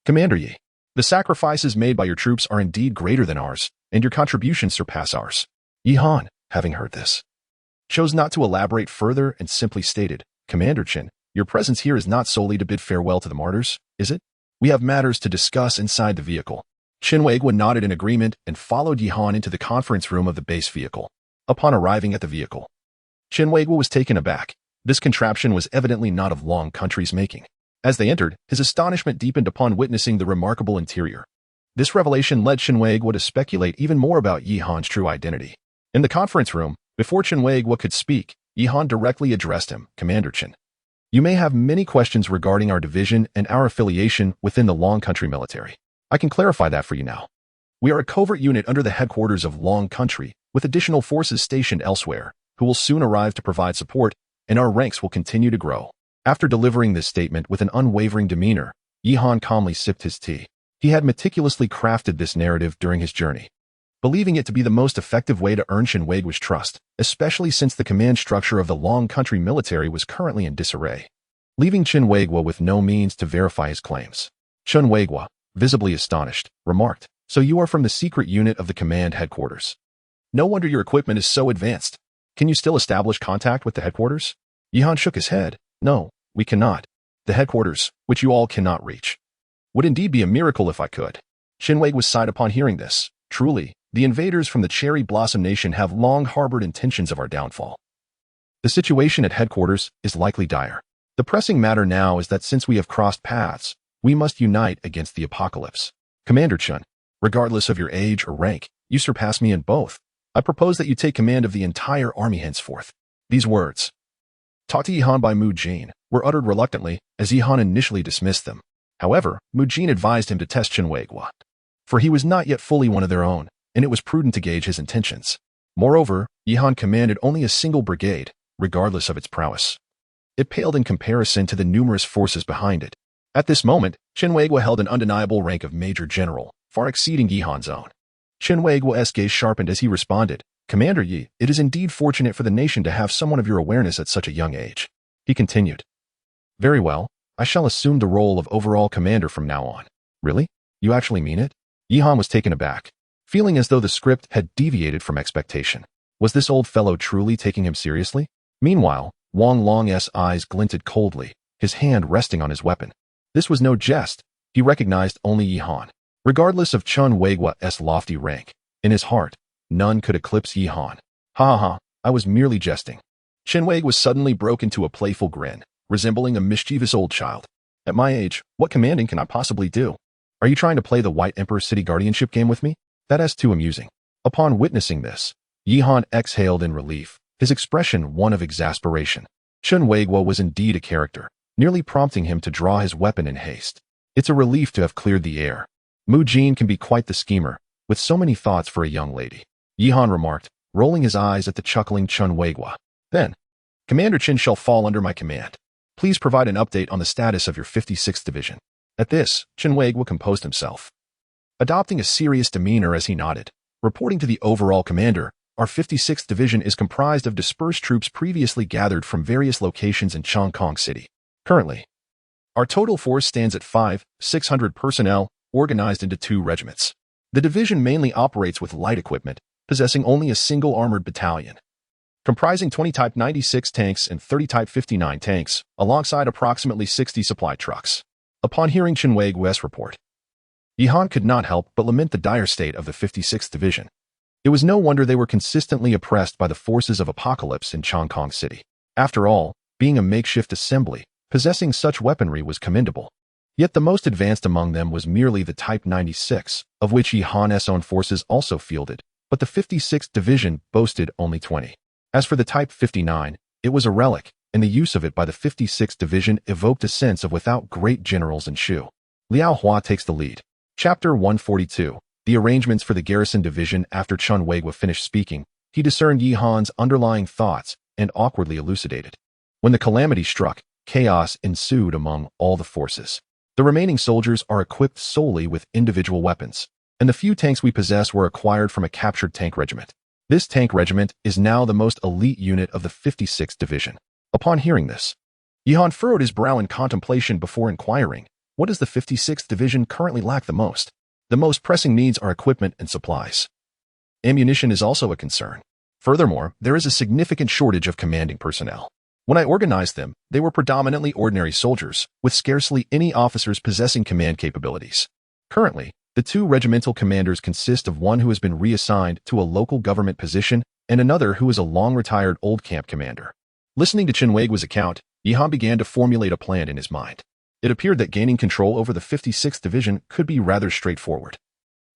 Speaker 1: Commander Yi, the sacrifices made by your troops are indeed greater than ours, and your contributions surpass ours." Yihan, having heard this, chose not to elaborate further and simply stated, "Commander Chen, your presence here is not solely to bid farewell to the martyrs, is it? We have matters to discuss inside the vehicle." Chen Weiguo nodded in agreement and followed Yihan into the conference room of the base vehicle. Upon arriving at the vehicle, Chen Weiguo was taken aback. This contraption was evidently not of Long Country's making. As they entered, his astonishment deepened upon witnessing the remarkable interior. This revelation led Chen Weiguo to speculate even more about Yihan's true identity. In the conference room, before Chen Weiguo could speak, Yihan directly addressed him, "Commander Chen, you may have many questions regarding our division and our affiliation within the Long Country military. I can clarify that for you now. We are a covert unit under the headquarters of Long Country, with additional forces stationed elsewhere, who will soon arrive to provide support, and our ranks will continue to grow." After delivering this statement with an unwavering demeanor, Yihan calmly sipped his tea. He had meticulously crafted this narrative during his journey, believing it to be the most effective way to earn Chinwegua's trust, especially since the command structure of the Long Country military was currently in disarray, leaving Chinwegua with no means to verify his claims. Chinwegua, visibly astonished, remarked, "So you are from the secret unit of the command headquarters. No wonder your equipment is so advanced. Can you still establish contact with the headquarters?" Yihan shook his head. "No, we cannot. The headquarters, which you all cannot reach. Would indeed be a miracle if I could." Chinwegua sighed upon hearing this. "Truly, the invaders from the Cherry Blossom Nation have long harbored intentions of our downfall. The situation at headquarters is likely dire. The pressing matter now is that since we have crossed paths, we must unite against the apocalypse. Commander Chun, regardless of your age or rank, you surpass me in both. I propose that you take command of the entire army henceforth." These words, taught to Yihan by Mu Jin, were uttered reluctantly, as Yihan initially dismissed them. However, Mu Jin advised him to test Chinwegua, for he was not yet fully one of their own, and it was prudent to gauge his intentions. Moreover, Yihan commanded only a single brigade, regardless of its prowess. It paled in comparison to the numerous forces behind it. At this moment, Chinwegua held an undeniable rank of Major General, far exceeding Yihan's own. Chinwegua's gaze sharpened as he responded, "Commander Yi, it is indeed fortunate for the nation to have someone of your awareness at such a young age." He continued, "Very well, I shall assume the role of overall commander from now on." "Really? You actually mean it?" Yihan was taken aback, feeling as though the script had deviated from expectation. Was this old fellow truly taking him seriously? Meanwhile, Wang Long's eyes glinted coldly, his hand resting on his weapon. This was no jest. He recognized only Yihan. Regardless of Chinwegua's lofty rank, in his heart, none could eclipse Yihan. "Ha ha, I was merely jesting." Chinwegua suddenly broke into a playful grin, resembling a mischievous old child. "At my age, what commanding can I possibly do? Are you trying to play the White Emperor City Guardianship game with me? That is too amusing." Upon witnessing this, Yihan exhaled in relief, his expression one of exasperation. Chinwegua was indeed a character, nearly prompting him to draw his weapon in haste. It's a relief to have cleared the air. Mu Jin can be quite the schemer, with so many thoughts for a young lady, Yihan remarked, rolling his eyes at the chuckling Chinwegua. Then, "Commander Chin shall fall under my command. Please provide an update on the status of your 56th Division." At this, Chinwegua composed himself, adopting a serious demeanor as he nodded, reporting to the overall commander, "Our 56th Division is comprised of dispersed troops previously gathered from various locations in Chongqing City. Currently, our total force stands at 5,600 personnel, organized into 2 regiments. The division mainly operates with light equipment, possessing only a single armored battalion, comprising 20 Type 96 tanks and 30 Type 59 tanks, alongside approximately 60 supply trucks." Upon hearing Chinwegua's report, Yihan could not help but lament the dire state of the 56th Division. It was no wonder they were consistently oppressed by the forces of apocalypse in Chongqing City. After all, being a makeshift assembly, possessing such weaponry was commendable. Yet the most advanced among them was merely the Type 96, of which Yihan's own forces also fielded, but the 56th Division boasted only 20. As for the Type 59, it was a relic, and the use of it by the 56th Division evoked a sense of without great generals in Shu. Liao Hua takes the lead. Chapter 142. The arrangements for the garrison division. After Chinwegua finished speaking, he discerned Yihan's underlying thoughts and awkwardly elucidated. When the calamity struck, chaos ensued among all the forces. The remaining soldiers are equipped solely with individual weapons, and the few tanks we possess were acquired from a captured tank regiment. This tank regiment is now the most elite unit of the 56th Division. Upon hearing this, Yihan furrowed his brow in contemplation before inquiring, "What does the 56th Division currently lack the most?" "The most pressing needs are equipment and supplies. Ammunition is also a concern. Furthermore, there is a significant shortage of commanding personnel. When I organized them, they were predominantly ordinary soldiers, with scarcely any officers possessing command capabilities. Currently, the 2 regimental commanders consist of one who has been reassigned to a local government position and another who is a long-retired old camp commander." Listening to Chinwegua's account, Yihan began to formulate a plan in his mind. It appeared that gaining control over the 56th Division could be rather straightforward.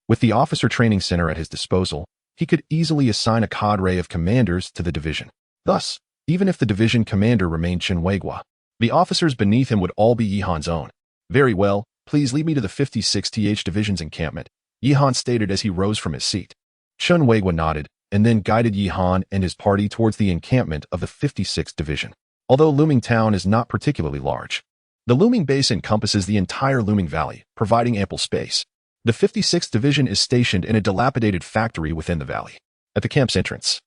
Speaker 1: With the officer training center at his disposal, he could easily assign a cadre of commanders to the division. Thus, even if the division commander remained Chinwegua, the officers beneath him would all be Yihan's own. "Very well, please lead me to the 56th Division's encampment," Yihan stated as he rose from his seat. Chinwegua nodded, and then guided Yihan and his party towards the encampment of the 56th Division. Although Luming Town is not particularly large, the Luming Base encompasses the entire Luming Valley, providing ample space. The 56th Division is stationed in a dilapidated factory within the valley. At the camp's entrance,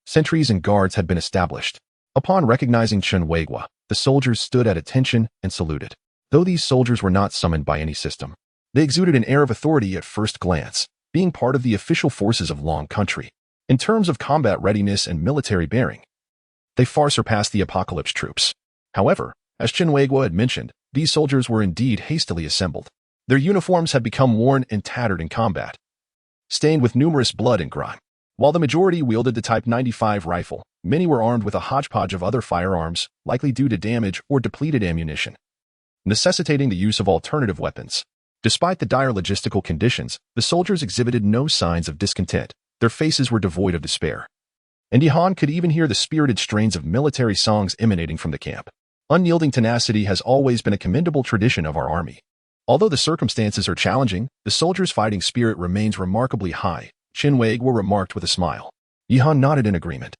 Speaker 1: sentries and guards had been established. Upon recognizing Chen Weigua, the soldiers stood at attention and saluted. Though these soldiers were not summoned by any system, they exuded an air of authority at first glance, being part of the official forces of Long Country. In terms of combat readiness and military bearing, they far surpassed the Apocalypse troops. However, as Chen Weigua had mentioned, these soldiers were indeed hastily assembled. Their uniforms had become worn and tattered in combat, stained with numerous blood and grime. While the majority wielded the Type 95 rifle, many were armed with a hodgepodge of other firearms, likely due to damage or depleted ammunition, necessitating the use of alternative weapons. Despite the dire logistical conditions, the soldiers exhibited no signs of discontent. Their faces were devoid of despair. And Yihan could even hear the spirited strains of military songs emanating from the camp. Unyielding tenacity has always been a commendable tradition of our army. Although the circumstances are challenging, the soldiers' fighting spirit remains remarkably high, Chen Weigua remarked with a smile. Yihan nodded in agreement.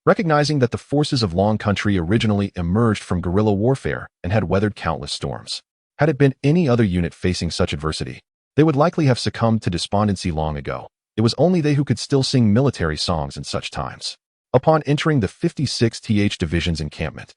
Speaker 1: Recognizing that the forces of Long Country originally emerged from guerrilla warfare and had weathered countless storms. Had it been any other unit facing such adversity, they would likely have succumbed to despondency long ago. It was only they who could still sing military songs in such times. Upon entering the 56th Division's encampment,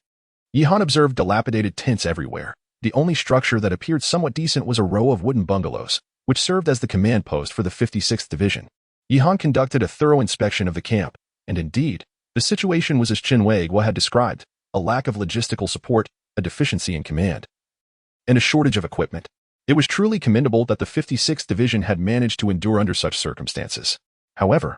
Speaker 1: Yihan observed dilapidated tents everywhere. The only structure that appeared somewhat decent was a row of wooden bungalows, which served as the command post for the 56th Division. Yihan conducted a thorough inspection of the camp, and indeed, the situation was as Chen Weigua had described: a lack of logistical support, a deficiency in command, and a shortage of equipment. It was truly commendable that the 56th Division had managed to endure under such circumstances. However,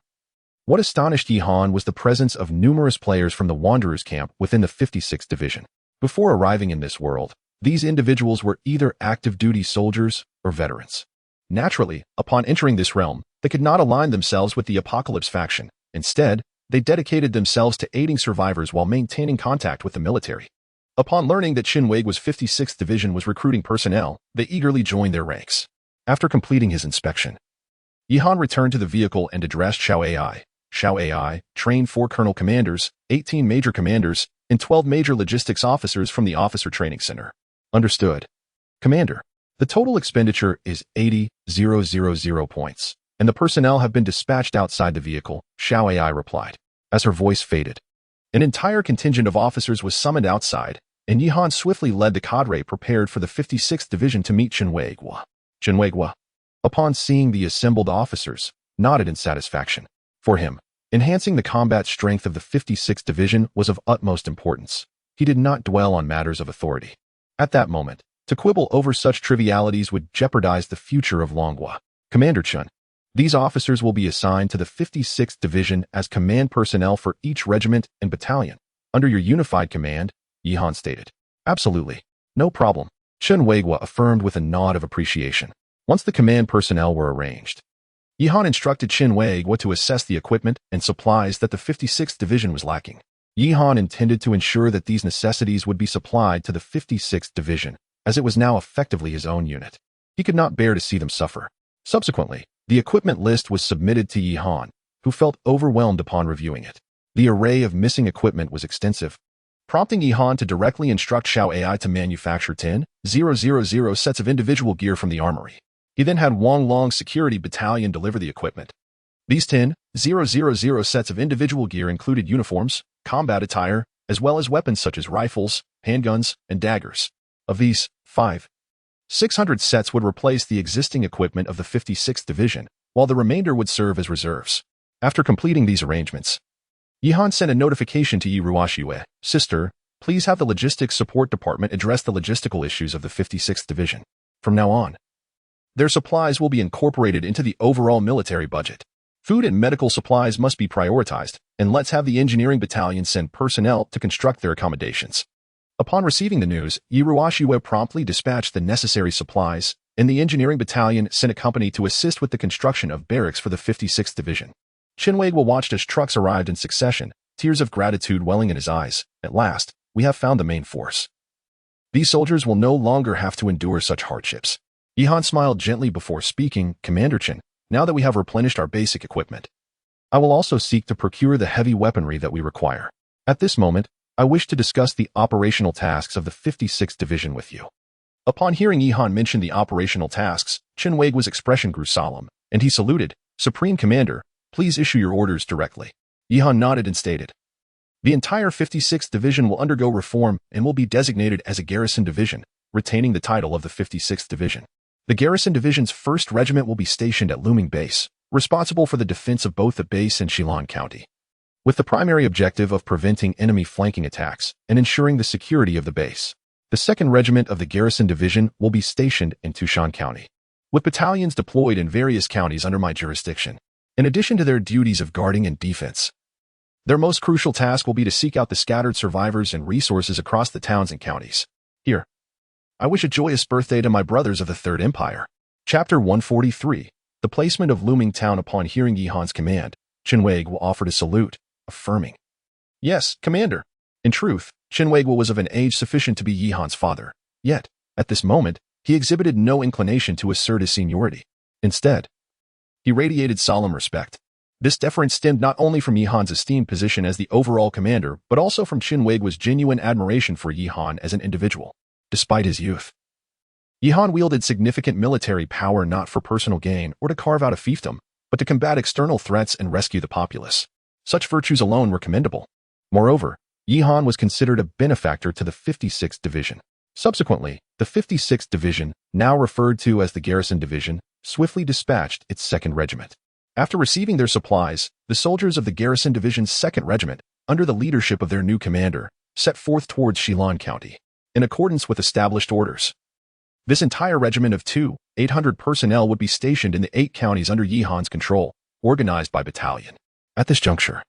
Speaker 1: what astonished Yihan was the presence of numerous players from the Wanderers camp within the 56th Division. Before arriving in this world, these individuals were either active-duty soldiers or veterans. Naturally, upon entering this realm, they could not align themselves with the Apocalypse faction. Instead, they dedicated themselves to aiding survivors while maintaining contact with the military. Upon learning that Chen Weigua's 56th Division was recruiting personnel, they eagerly joined their ranks. After completing his inspection, Yihan returned to the vehicle and addressed Xiao Ai. Xiao Ai trained 4 colonel commanders, 18 major commanders, and 12 major logistics officers from the Officer Training Center. Understood. Commander, the total expenditure is 80,000 points, and the personnel have been dispatched outside the vehicle, Xiao Ai replied. As her voice faded, an entire contingent of officers was summoned outside, and Yihan swiftly led the cadre prepared for the 56th Division to meet Chen Weigua. Chen Weigua, upon seeing the assembled officers, nodded in satisfaction. For him, enhancing the combat strength of the 56th Division was of utmost importance. He did not dwell on matters of authority. At that moment, to quibble over such trivialities would jeopardize the future of Longhua. Commander Chen, these officers will be assigned to the 56th Division as command personnel for each regiment and battalion, under your unified command, Yihan stated. Absolutely. No problem, Chen Weigua affirmed with a nod of appreciation. Once the command personnel were arranged, Yihan instructed Chen Weigua to assess the equipment and supplies that the 56th Division was lacking. Yihan intended to ensure that these necessities would be supplied to the 56th Division, as it was now effectively his own unit. He could not bear to see them suffer. Subsequently, the equipment list was submitted to Yihan, who felt overwhelmed upon reviewing it. The array of missing equipment was extensive, prompting Yihan to directly instruct Xiao Ai to manufacture 10,000 sets of individual gear from the armory. He then had Wang Long's security battalion deliver the equipment. These 10,000 sets of individual gear included uniforms, combat attire, as well as weapons such as rifles, handguns, and daggers. Of these, 600 sets would replace the existing equipment of the 56th Division, while the remainder would serve as reserves. After completing these arrangements, Yihan sent a notification to Yi Ruoxue, Sister, please have the Logistics Support Department address the logistical issues of the 56th Division. From now on, their supplies will be incorporated into the overall military budget. Food and medical supplies must be prioritized, and let's have the engineering battalion send personnel to construct their accommodations. Upon receiving the news, Yi Ruoxue promptly dispatched the necessary supplies, and the engineering battalion sent a company to assist with the construction of barracks for the 56th Division. Chen Weigua watched as trucks arrived in succession, tears of gratitude welling in his eyes. At last, we have found the main force. These soldiers will no longer have to endure such hardships. Yihan smiled gently before speaking. Commander Chen, now that we have replenished our basic equipment, I will also seek to procure the heavy weaponry that we require. At this moment, I wish to discuss the operational tasks of the 56th Division with you. Upon hearing Yihan mention the operational tasks, Qinweiguo's expression grew solemn, and he saluted, "Supreme Commander, please issue your orders directly." Yihan nodded and stated, "The entire 56th Division will undergo reform and will be designated as a garrison division, retaining the title of the 56th Division. The garrison division's 1st Regiment will be stationed at Luming Base, responsible for the defense of both the base and Shilin County, with the primary objective of preventing enemy flanking attacks and ensuring the security of the base. The 2nd Regiment of the Garrison Division will be stationed in Tushan County, with battalions deployed in various counties under my jurisdiction, in addition to their duties of guarding and defense. Their most crucial task will be to seek out the scattered survivors and resources across the towns and counties. Here, I wish a joyous birthday to my brothers of the Third Empire." Chapter 143. The placement of Luming Town. Upon hearing Yihan's command, Qinweiguo offered a salute, affirming, "Yes, Commander." In truth, Qinweiguo was of an age sufficient to be Yihan's father, yet, at this moment, he exhibited no inclination to assert his seniority. Instead, he radiated solemn respect. This deference stemmed not only from Yihan's esteemed position as the overall commander, but also from Qinweiguo's genuine admiration for Yihan as an individual. Despite his youth, Yihan wielded significant military power not for personal gain or to carve out a fiefdom, but to combat external threats and rescue the populace. Such virtues alone were commendable. Moreover, Yihan was considered a benefactor to the 56th Division. Subsequently, the 56th Division, now referred to as the Garrison Division, swiftly dispatched its 2nd Regiment. After receiving their supplies, the soldiers of the Garrison Division's 2nd Regiment, under the leadership of their new commander, set forth towards Shilin County, in accordance with established orders. This entire regiment of 800 personnel would be stationed in the 8 counties under Yihan's control, organized by battalion. At this juncture,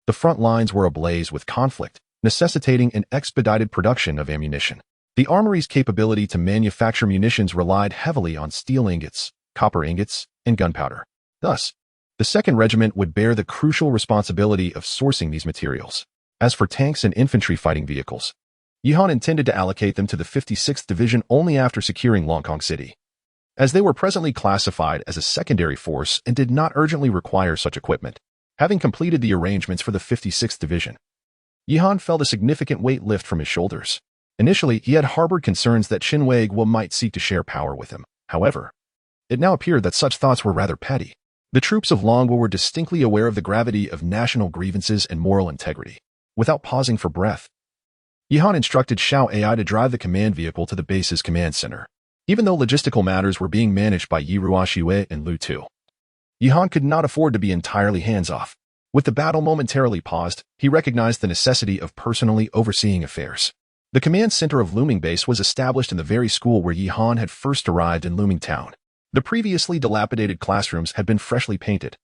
Speaker 1: the front lines were ablaze with conflict, necessitating an expedited production of ammunition. The armory's capability to manufacture munitions relied heavily on steel ingots, copper ingots, and gunpowder. Thus, the 2nd Regiment would bear the crucial responsibility of sourcing these materials. As for tanks and infantry fighting vehicles, Yihan intended to allocate them to the 56th Division only after securing Longkong City, as they were presently classified as a secondary force and did not urgently require such equipment. Having completed the arrangements for the 56th Division, Yihan felt a significant weight lift from his shoulders. Initially, he had harbored concerns that Qinweiguo might seek to share power with him. However, it now appeared that such thoughts were rather petty. The troops of Longguo were distinctly aware of the gravity of national grievances and moral integrity. Without pausing for breath, Yihan instructed Xiao Ai to drive the command vehicle to the base's command center. Even though logistical matters were being managed by Yi Ruoxue and Lu Tu, Yihan could not afford to be entirely hands-off. With the battle momentarily paused, he recognized the necessity of personally overseeing affairs. The command center of Luming Base was established in the very school where Yihan had first arrived in Luming Town. The previously dilapidated classrooms had been freshly painted,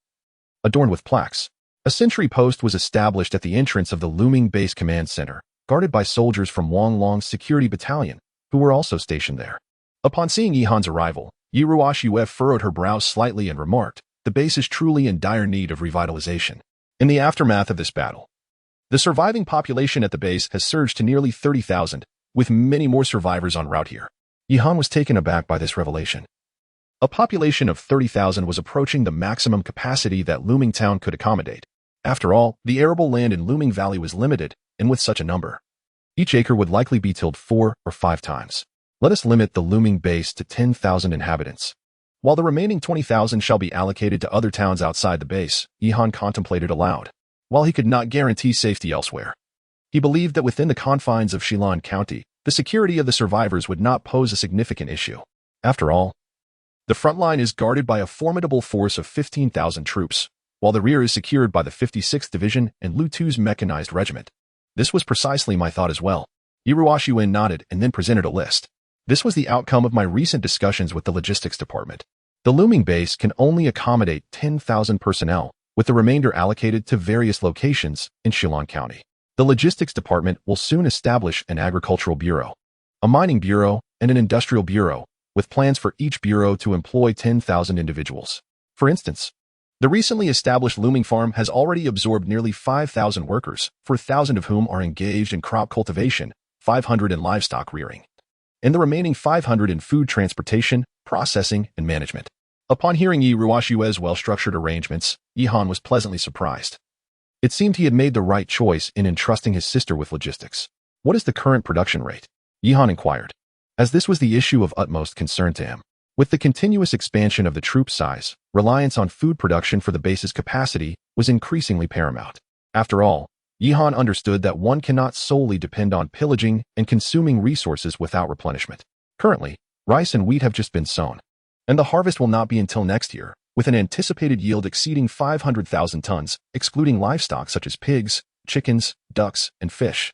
Speaker 1: adorned with plaques. A sentry post was established at the entrance of the Luming Base command center, guarded by soldiers from Wang Long's security battalion, who were also stationed there. Upon seeing Yihan's arrival, Yi Ruoxue furrowed her brows slightly and remarked, "The base is truly in dire need of revitalization." In the aftermath of this battle, the surviving population at the base has surged to nearly 30,000, with many more survivors en route here. Yihan was taken aback by this revelation. A population of 30,000 was approaching the maximum capacity that Luming Town could accommodate. After all, the arable land in Luming Valley was limited, and with such a number, each acre would likely be tilled 4 or 5 times. Let us limit the Luming base to 10,000 inhabitants, while the remaining 20,000 shall be allocated to other towns outside the base. Yihan contemplated aloud. While he could not guarantee safety elsewhere, he believed that within the confines of Shilin County, the security of the survivors would not pose a significant issue. After all, the front line is guarded by a formidable force of 15,000 troops, while the rear is secured by the 56th Division and Lu Tu's mechanized regiment. This was precisely my thought as well. Yi Ruoxue nodded and then presented a list. This was the outcome of my recent discussions with the logistics department. The Luming base can only accommodate 10,000 personnel, with the remainder allocated to various locations in Shilin County. The logistics department will soon establish an agricultural bureau, a mining bureau, and an industrial bureau, with plans for each bureau to employ 10,000 individuals. For instance, the recently established Luming Farm has already absorbed nearly 5,000 workers, 4,000 of whom are engaged in crop cultivation, 500 in livestock rearing, and the remaining 500 in food transportation, processing, and management. Upon hearing Yi Ruoxue's well-structured arrangements, Yihan was pleasantly surprised. It seemed he had made the right choice in entrusting his sister with logistics. What is the current production rate? Yihan inquired. as this was the issue of utmost concern to him. With the continuous expansion of the troop size, reliance on food production for the base's capacity was increasingly paramount. After all, Yihan understood that one cannot solely depend on pillaging and consuming resources without replenishment. Currently, rice and wheat have just been sown, and the harvest will not be until next year, with an anticipated yield exceeding 500,000 tons, excluding livestock such as pigs, chickens, ducks, and fish.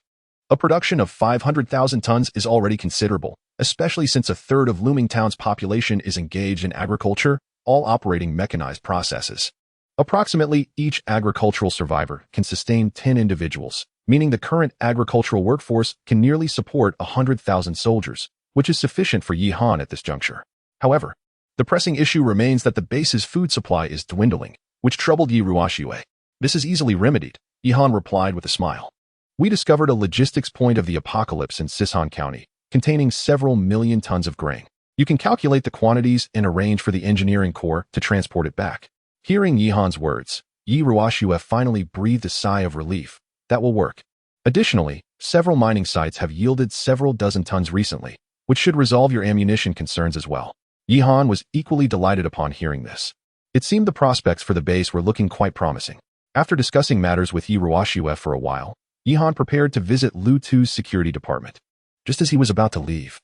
Speaker 1: A production of 500,000 tons is already considerable, especially since a third of Lumingtown's population is engaged in agriculture, all operating mechanized processes. Approximately each agricultural survivor can sustain 10 individuals, meaning the current agricultural workforce can nearly support 100,000 soldiers, which is sufficient for Yihan at this juncture. However, the pressing issue remains that the base's food supply is dwindling, which troubled Yi Ruoxue. This is easily remedied, Yihan replied with a smile. We discovered a logistics point of the apocalypse in Sisan County, containing several million tons of grain. You can calculate the quantities and arrange for the engineering corps to transport it back. Hearing Yihan's words, Yi Ruoxue finally breathed a sigh of relief. That will work. Additionally, several mining sites have yielded several dozen tons recently, which should resolve your ammunition concerns as well. Yihan was equally delighted upon hearing this. It seemed the prospects for the base were looking quite promising. After discussing matters with Yi Ruoxue for a while, Yihan prepared to visit Lu Tu's security department. Just as he was about to leave,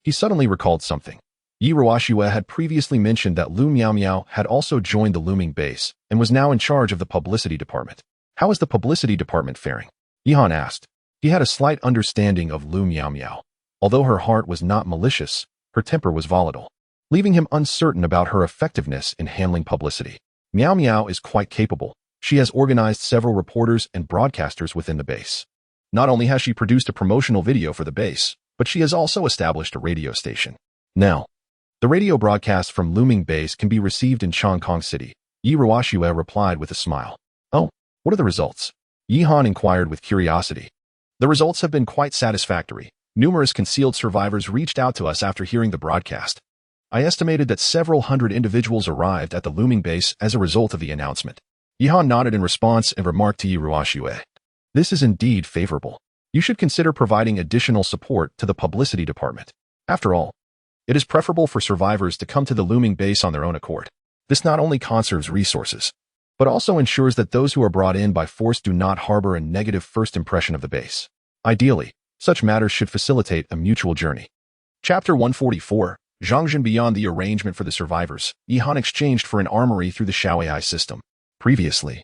Speaker 1: he suddenly recalled something. Yi Ruoxue had previously mentioned that Lu Miao had also joined the looming base and was now in charge of the publicity department. How is the publicity department faring? Yihan asked. He had a slight understanding of Lu Miao. Although her heart was not malicious, her temper was volatile, leaving him uncertain about her effectiveness in handling publicity. Miao is quite capable. She has organized several reporters and broadcasters within the base. Not only has she produced a promotional video for the base, but she has also established a radio station. Now, the radio broadcast from Looming Base can be received in Chongqing City, Yi Ruoxue replied with a smile. Oh, what are the results? Yihan inquired with curiosity. The results have been quite satisfactory. Numerous concealed survivors reached out to us after hearing the broadcast. I estimated that several hundred individuals arrived at the Looming Base as a result of the announcement. Yihan nodded in response and remarked to Yi Ruoxue. This is indeed favorable. You should consider providing additional support to the publicity department. After all, it is preferable for survivors to come to the Looming Base on their own accord. This not only conserves resources, but also ensures that those who are brought in by force do not harbor a negative first impression of the base. Ideally, such matters should facilitate a mutual journey. Chapter 144, Zhangzhen. Beyond the arrangement for the survivors, Yihan exchanged for an armory through the Shaoai system. Previously,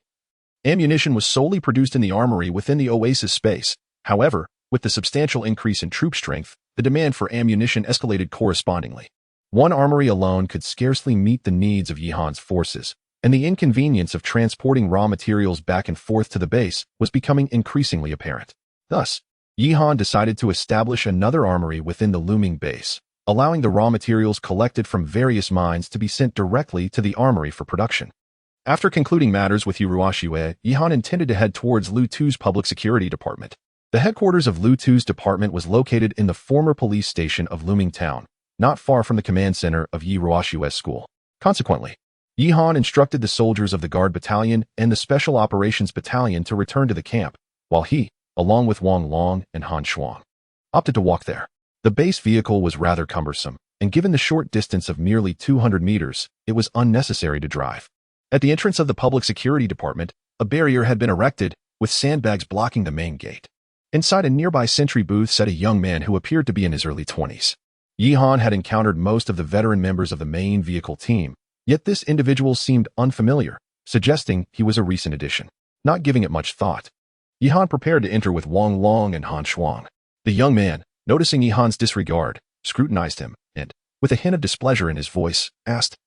Speaker 1: ammunition was solely produced in the armory within the Oasis space. However, with the substantial increase in troop strength, the demand for ammunition escalated correspondingly. One armory alone could scarcely meet the needs of Yihan's forces, and the inconvenience of transporting raw materials back and forth to the base was becoming increasingly apparent. Thus, Yihan decided to establish another armory within the Looming Base, allowing the raw materials collected from various mines to be sent directly to the armory for production. After concluding matters with Yi Ruoxue, Yihan intended to head towards Lu Tu's public security department. The headquarters of Lu Tu's department was located in the former police station of Looming Town, not far from the command center of Yi Ruoxue's school. Consequently, Yihan instructed the soldiers of the Guard Battalion and the Special Operations Battalion to return to the camp, while he, along with Wang Long and Han Shuang, opted to walk there. The base vehicle was rather cumbersome, and given the short distance of merely 200 meters, it was unnecessary to drive. At the entrance of the public security department, a barrier had been erected, with sandbags blocking the main gate. Inside a nearby sentry booth sat a young man who appeared to be in his early 20s. Yihan had encountered most of the veteran members of the main vehicle team, yet this individual seemed unfamiliar, suggesting he was a recent addition. Not giving it much thought, Yihan prepared to enter with Wang Long and Han Shuang. The young man, noticing Yihan's disregard, scrutinized him and, with a hint of displeasure in his voice, asked,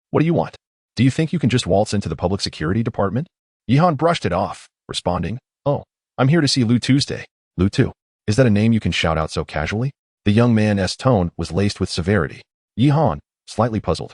Speaker 1: "What do you want? Do you think you can just waltz into the public security department?" Yihan brushed it off, responding, "Oh, I'm here to see Lu Tuesday." Lu Tu, is that a name you can shout out so casually? The young man's tone was laced with severity. Yihan, slightly puzzled,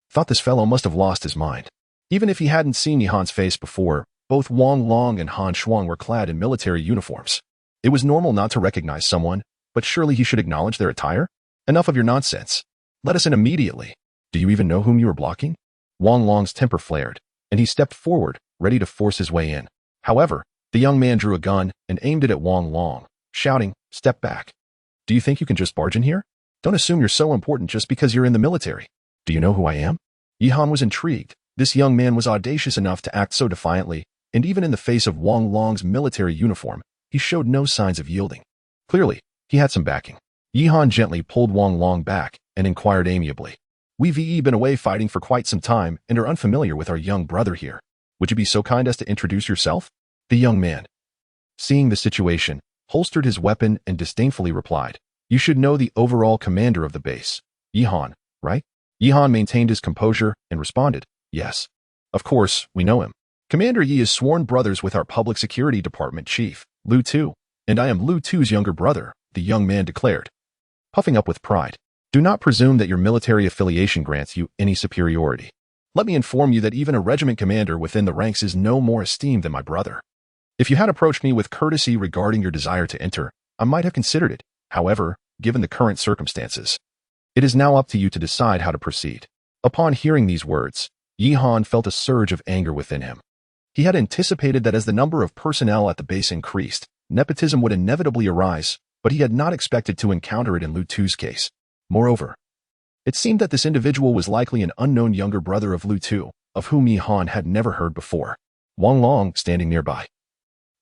Speaker 1: thought this fellow must have lost his mind. Even if he hadn't seen Yihan's face before, both Wang Long and Han Shuang were clad in military uniforms. It was normal not to recognize someone, but surely he should acknowledge their attire? Enough of your nonsense. Let us in immediately. Do you even know whom you are blocking? Wang Long's temper flared, and he stepped forward, ready to force his way in. However, the young man drew a gun and aimed it at Wang Long, shouting, "Step back. Do you think you can just barge in here?" Don't assume you're so important just because you're in the military. Do you know who I am? Yi Han was intrigued. This young man was audacious enough to act so defiantly, and even in the face of Wang Long's military uniform, he showed no signs of yielding. Clearly, he had some backing. Yi Han gently pulled Wang Long back and inquired amiably. We've been away fighting for quite some time and are unfamiliar with our young brother here. Would you be so kind as to introduce yourself? The young man, seeing the situation, holstered his weapon and disdainfully replied, You should know the overall commander of the base. Yi Han, right? Yi Han maintained his composure and responded, Yes. Of course, we know him. Commander Yi is sworn brothers with our public security department chief, Lu Tu, and I am Lu Tu's younger brother, the young man declared, puffing up with pride. Do not presume that your military affiliation grants you any superiority. Let me inform you that even a regiment commander within the ranks is no more esteemed than my brother. If you had approached me with courtesy regarding your desire to enter, I might have considered it. However, given the current circumstances, it is now up to you to decide how to proceed. Upon hearing these words, Yi Han felt a surge of anger within him. He had anticipated that as the number of personnel at the base increased, nepotism would inevitably arise, but he had not expected to encounter it in Lu Tu's case. Moreover, it seemed that this individual was likely an unknown younger brother of Lu Tu, of whom Yi Han had never heard before. Wang Long, standing nearby,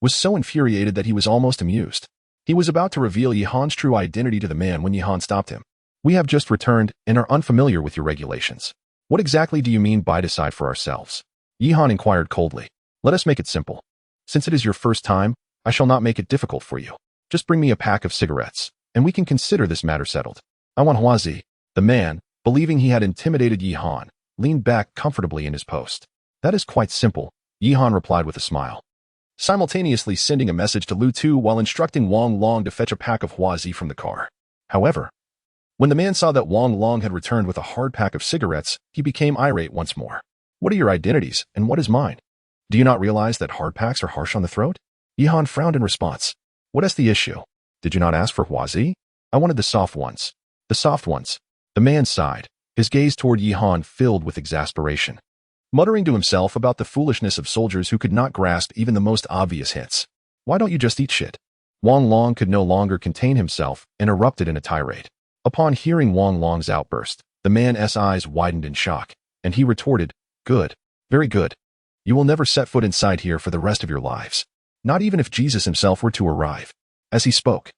Speaker 1: was so infuriated that he was almost amused. He was about to reveal Yi Han's true identity to the man when Yi Han stopped him. We have just returned and are unfamiliar with your regulations. What exactly do you mean by decide for ourselves? Yi Han inquired coldly. Let us make it simple. Since it is your first time, I shall not make it difficult for you. Just bring me a pack of cigarettes, and we can consider this matter settled. I want Huazi. The man, believing he had intimidated Yi Han, leaned back comfortably in his post. That is quite simple, Yi Han replied with a smile, simultaneously sending a message to Lu Tu while instructing Wang Long to fetch a pack of Huazi from the car. However, when the man saw that Wang Long had returned with a hard pack of cigarettes, he became irate once more. What are your identities, and what is mine? Do you not realize that hard packs are harsh on the throat? Yi Han frowned in response. What is the issue? Did you not ask for Huazi? I wanted the soft ones. The soft ones. The man sighed, his gaze toward Yi Han filled with exasperation, muttering to himself about the foolishness of soldiers who could not grasp even the most obvious hints. Why don't you just eat shit? Wang Long could no longer contain himself and erupted in a tirade. Upon hearing Wang Long's outburst, the man's eyes widened in shock, and he retorted, Good, very good. You will never set foot inside here for the rest of your lives. Not even if Jesus himself were to arrive. As he spoke,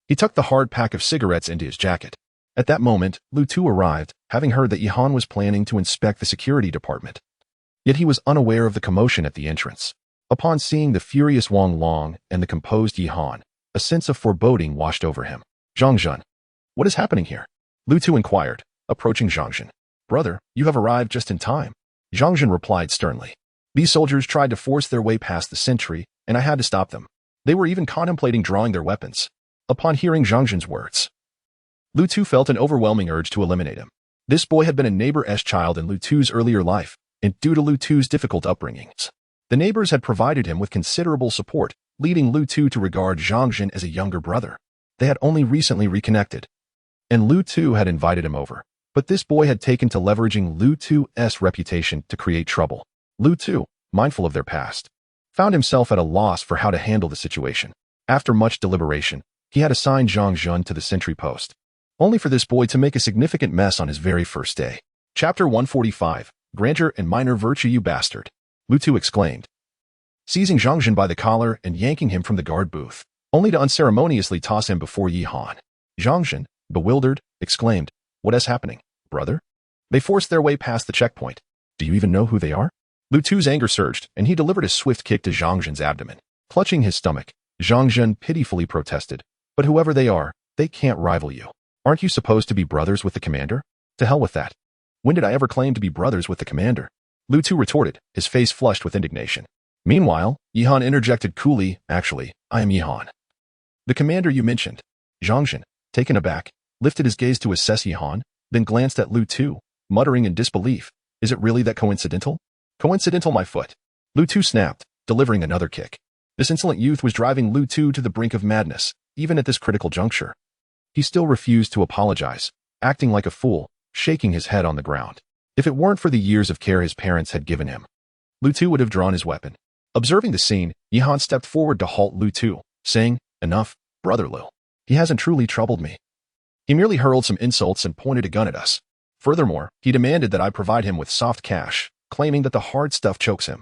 Speaker 1: he tucked the hard pack of cigarettes into his jacket. At that moment, Lu Tu arrived, having heard that Yi Han was planning to inspect the security department. Yet he was unaware of the commotion at the entrance. Upon seeing the furious Wang Long and the composed Yi Han, a sense of foreboding washed over him. Zhangzhen, what is happening here? Lu Tu inquired, approaching Zhangzhen. Brother, you have arrived just in time. Zhangzhen replied sternly. These soldiers tried to force their way past the sentry, and I had to stop them. They were even contemplating drawing their weapons. Upon hearing Zhangzhen's words, Lu Tu felt an overwhelming urge to eliminate him. This boy had been a neighbor's child in Lu Tu's earlier life, and due to Lu Tu's difficult upbringings, the neighbors had provided him with considerable support, leading Lu Tu to regard Zhangzhen as a younger brother. They had only recently reconnected, and Lu Tu had invited him over. But this boy had taken to leveraging Lu Tu's reputation to create trouble. Lu Tu, mindful of their past, found himself at a loss for how to handle the situation. After much deliberation, he had assigned Zhangzhen to the sentry post, only for this boy to make a significant mess on his very first day. Chapter 145, Grandeur and Minor Virtue, you bastard, Lu Tu exclaimed, seizing Zhangzhen by the collar and yanking him from the guard booth, only to unceremoniously toss him before Yi Han. Zhangzhen, bewildered, exclaimed, What is happening, brother? They forced their way past the checkpoint. Do you even know who they are? Lu Tu's anger surged, and he delivered a swift kick to Zhangzhen's abdomen. Clutching his stomach, Zhangzhen pitifully protested, But whoever they are, they can't rival you. Aren't you supposed to be brothers with the commander? To hell with that. When did I ever claim to be brothers with the commander? Lu Tu retorted, his face flushed with indignation. Meanwhile, Yi Han interjected coolly, Actually, I am Yi Han, the commander you mentioned. Zhangzhen, taken aback, lifted his gaze to assess Yi Han, then glanced at Lu Tu, muttering in disbelief, Is it really that coincidental? Coincidental, my foot. Lu Tu snapped, delivering another kick. This insolent youth was driving Lu Tu to the brink of madness, even at this critical juncture. He still refused to apologize, acting like a fool, shaking his head on the ground. If it weren't for the years of care his parents had given him, Lu Tu would have drawn his weapon. Observing the scene, Yi Han stepped forward to halt Lu Tu, saying, Enough, brother Lu. He hasn't truly troubled me. He merely hurled some insults and pointed a gun at us. Furthermore, he demanded that I provide him with soft cash, claiming that the hard stuff chokes him.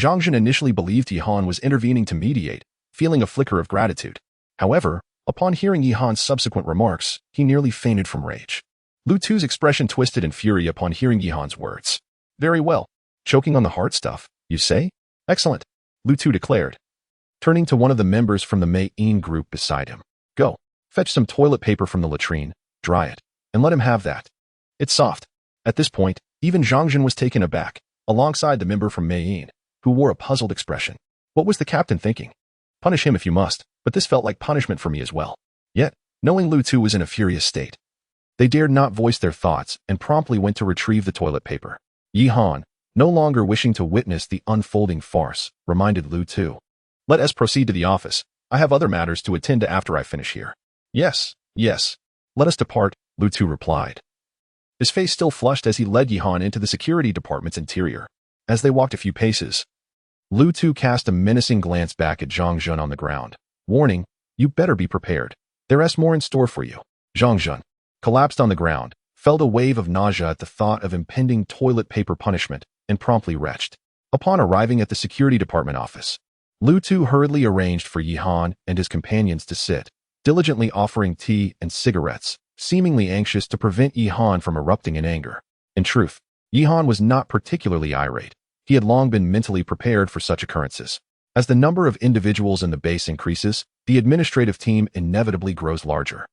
Speaker 1: Zhang initially believed Yihan was intervening to mediate, feeling a flicker of gratitude. However, upon hearing Yihan's subsequent remarks, he nearly fainted from rage. Lu Tu's expression twisted in fury upon hearing Yihan's words. Very well. Choking on the hard stuff, you say? Excellent, Lu Tu declared, turning to one of the members from the Mei-In group beside him. Go, fetch some toilet paper from the latrine, dry it, and let him have that. It's soft. At this point, even Zhang Jun was taken aback, alongside the member from Mei-In, who wore a puzzled expression. What was the captain thinking? Punish him if you must, but this felt like punishment for me as well. Yet, knowing Lu Tu was in a furious state, they dared not voice their thoughts and promptly went to retrieve the toilet paper. Yihan, no longer wishing to witness the unfolding farce, reminded Lu Tu. Let us proceed to the office. I have other matters to attend to after I finish here. Yes. Let us depart, Lu Tu replied. His face still flushed as he led Yihan into the security department's interior. As they walked a few paces, Lu Tu cast a menacing glance back at Zhang Jun on the ground, warning, you better be prepared. There's more in store for you. Zhang Jun collapsed on the ground, felt a wave of nausea at the thought of impending toilet paper punishment, and promptly retched. Upon arriving at the security department office, Lu Tu hurriedly arranged for Yihan and his companions to sit, diligently offering tea and cigarettes, seemingly anxious to prevent Yihan from erupting in anger. In truth, Yihan was not particularly irate. He had long been mentally prepared for such occurrences. As the number of individuals in the base increases, the administrative team inevitably grows larger.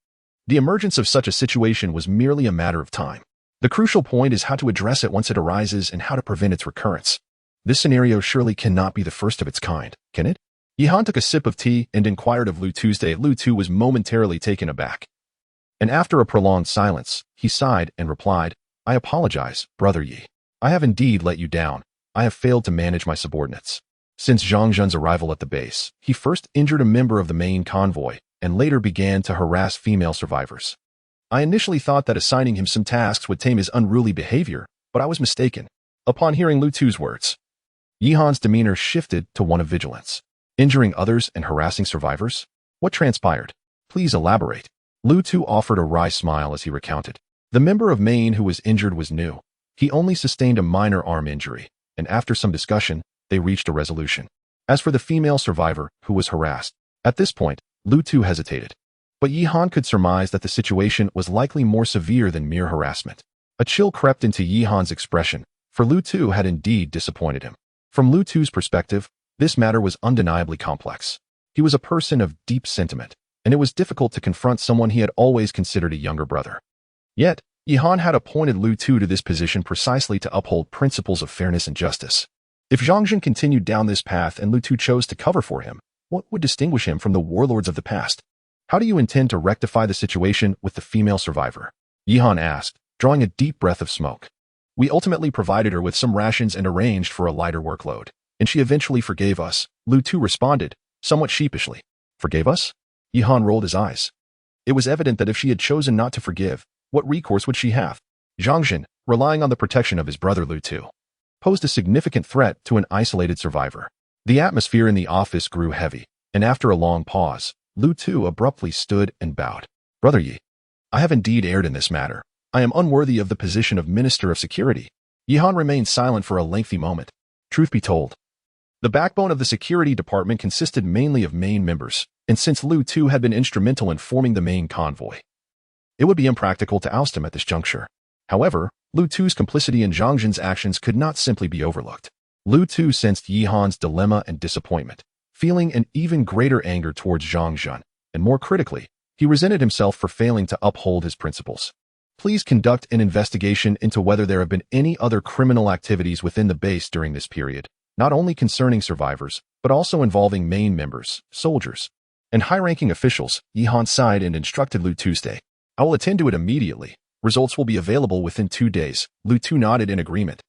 Speaker 1: The emergence of such a situation was merely a matter of time. The crucial point is how to address it once it arises and how to prevent its recurrence. This scenario surely cannot be the first of its kind, can it? Yihan took a sip of tea and inquired of Lu Tuesday. Lu Tu was momentarily taken aback. And after a prolonged silence, he sighed and replied, I apologize, Brother Yi. I have indeed let you down. I have failed to manage my subordinates. Since Zhang Jun's arrival at the base, he first injured a member of the main convoy and later began to harass female survivors. I initially thought that assigning him some tasks would tame his unruly behavior, but I was mistaken. Upon hearing Lu Tu's words, Yihan's demeanor shifted to one of vigilance. Injuring others and harassing survivors? What transpired? Please elaborate. Lu Tu offered a wry smile as he recounted. The member of Maine who was injured was new. He only sustained a minor arm injury, and after some discussion, they reached a resolution. As for the female survivor who was harassed, at this point, Lu Tu hesitated. But Yihan could surmise that the situation was likely more severe than mere harassment. A chill crept into Yihan's expression, for Lu Tu had indeed disappointed him. From Lu Tu's perspective, this matter was undeniably complex. He was a person of deep sentiment, and it was difficult to confront someone he had always considered a younger brother. Yet, Yihan had appointed Lu Tu to this position precisely to uphold principles of fairness and justice. If Zhang Jun continued down this path and Lu Tu chose to cover for him, what would distinguish him from the warlords of the past? How do you intend to rectify the situation with the female survivor? Yihan asked, drawing a deep breath of smoke. We ultimately provided her with some rations and arranged for a lighter workload, and she eventually forgave us, Lu Tu responded, somewhat sheepishly. Forgave us? Yihan rolled his eyes. It was evident that if she had chosen not to forgive, what recourse would she have? Zhang Jun, relying on the protection of his brother Lu Tu, posed a significant threat to an isolated survivor. The atmosphere in the office grew heavy, and after a long pause, Lu Tu abruptly stood and bowed. Brother Yi, I have indeed erred in this matter. I am unworthy of the position of Minister of Security. Yihan remained silent for a lengthy moment. Truth be told, the backbone of the security department consisted mainly of main members, and since Lu Tu had been instrumental in forming the main convoy, it would be impractical to oust him at this juncture. However, Lu Tu's complicity in Zhang Jun's actions could not simply be overlooked. Lu Tu sensed Yihan's dilemma and disappointment, feeling an even greater anger towards Zhang Jun, and more critically, he resented himself for failing to uphold his principles. Please conduct an investigation into whether there have been any other criminal activities within the base during this period, not only concerning survivors, but also involving main members, soldiers, and high-ranking officials. Yihan sighed and instructed Lu Tuesday. I will attend to it immediately. Results will be available within 2 days. Lu Tu nodded in agreement.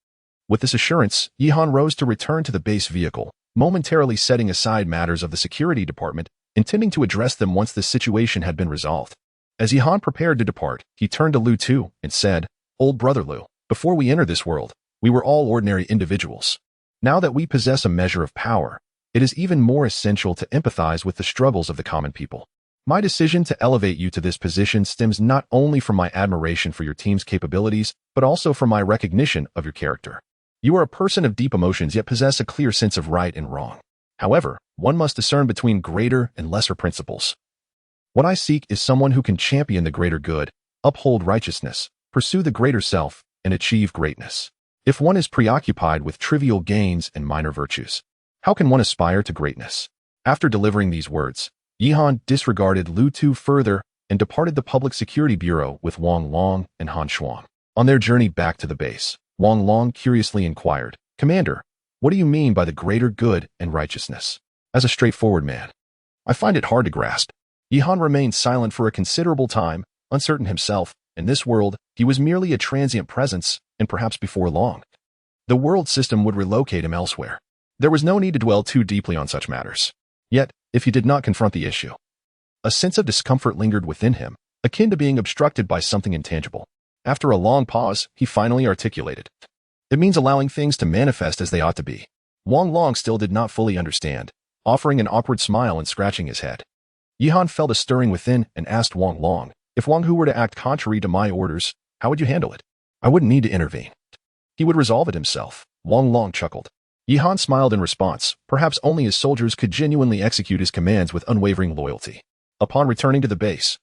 Speaker 1: With this assurance, Yihan rose to return to the base vehicle, momentarily setting aside matters of the security department, intending to address them once the situation had been resolved. As Yihan prepared to depart, he turned to Lu Tu and said, Old brother Lu, before we enter this world, we were all ordinary individuals. Now that we possess a measure of power, it is even more essential to empathize with the struggles of the common people. My decision to elevate you to this position stems not only from my admiration for your team's capabilities, but also from my recognition of your character. You are a person of deep emotions yet possess a clear sense of right and wrong. However, one must discern between greater and lesser principles. What I seek is someone who can champion the greater good, uphold righteousness, pursue the greater self, and achieve greatness. If one is preoccupied with trivial gains and minor virtues, how can one aspire to greatness? After delivering these words, Yihan disregarded Lu Tu further and departed the Public Security Bureau with Wang Long and Han Shuang. On their journey back to the base, Wang Long curiously inquired, "Commander, what do you mean by the greater good and righteousness?" As a straightforward man, I find it hard to grasp. Yihan remained silent for a considerable time, uncertain himself. In this world, he was merely a transient presence, and perhaps before long, the world system would relocate him elsewhere. There was no need to dwell too deeply on such matters. Yet, if he did not confront the issue, a sense of discomfort lingered within him, akin to being obstructed by something intangible. After a long pause, he finally articulated, "It means allowing things to manifest as they ought to be." Wang Long still did not fully understand, offering an awkward smile and scratching his head. Yihan felt a stirring within and asked Wang Long, "If Wang Hu were to act contrary to my orders, how would you handle it?" "I wouldn't need to intervene. He would resolve it himself." Wang Long chuckled. Yihan smiled in response. Perhaps only his soldiers could genuinely execute his commands with unwavering loyalty. Upon returning to the base,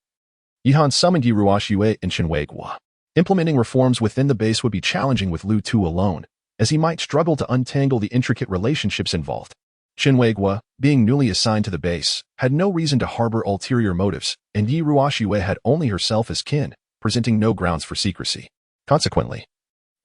Speaker 1: Yihan summoned Yi Ruoxue and Chen Weiguo. Implementing reforms within the base would be challenging with Lu Tu alone, as he might struggle to untangle the intricate relationships involved. Chen Weiguo, being newly assigned to the base, had no reason to harbor ulterior motives, and Yi Ruoxue had only herself as kin, presenting no grounds for secrecy. Consequently,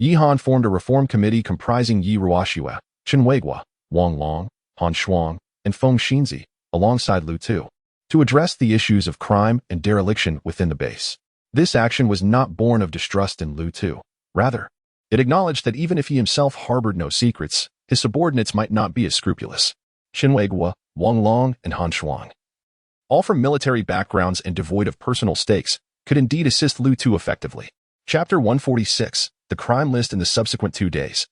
Speaker 1: Yihan formed a reform committee comprising Yi Ruoxue, Chen Weiguo, Wang Long, Han Shuang, and Feng Xinzi, alongside Lu Tu, to address the issues of crime and dereliction within the base. This action was not born of distrust in Lu Tu. Rather, it acknowledged that even if he himself harbored no secrets, his subordinates might not be as scrupulous. Chen Weiguo, Wang Long, and Han Shuang, all from military backgrounds and devoid of personal stakes, could indeed assist Lu Tu effectively. Chapter 146, The Crime List in the Subsequent 2 Days.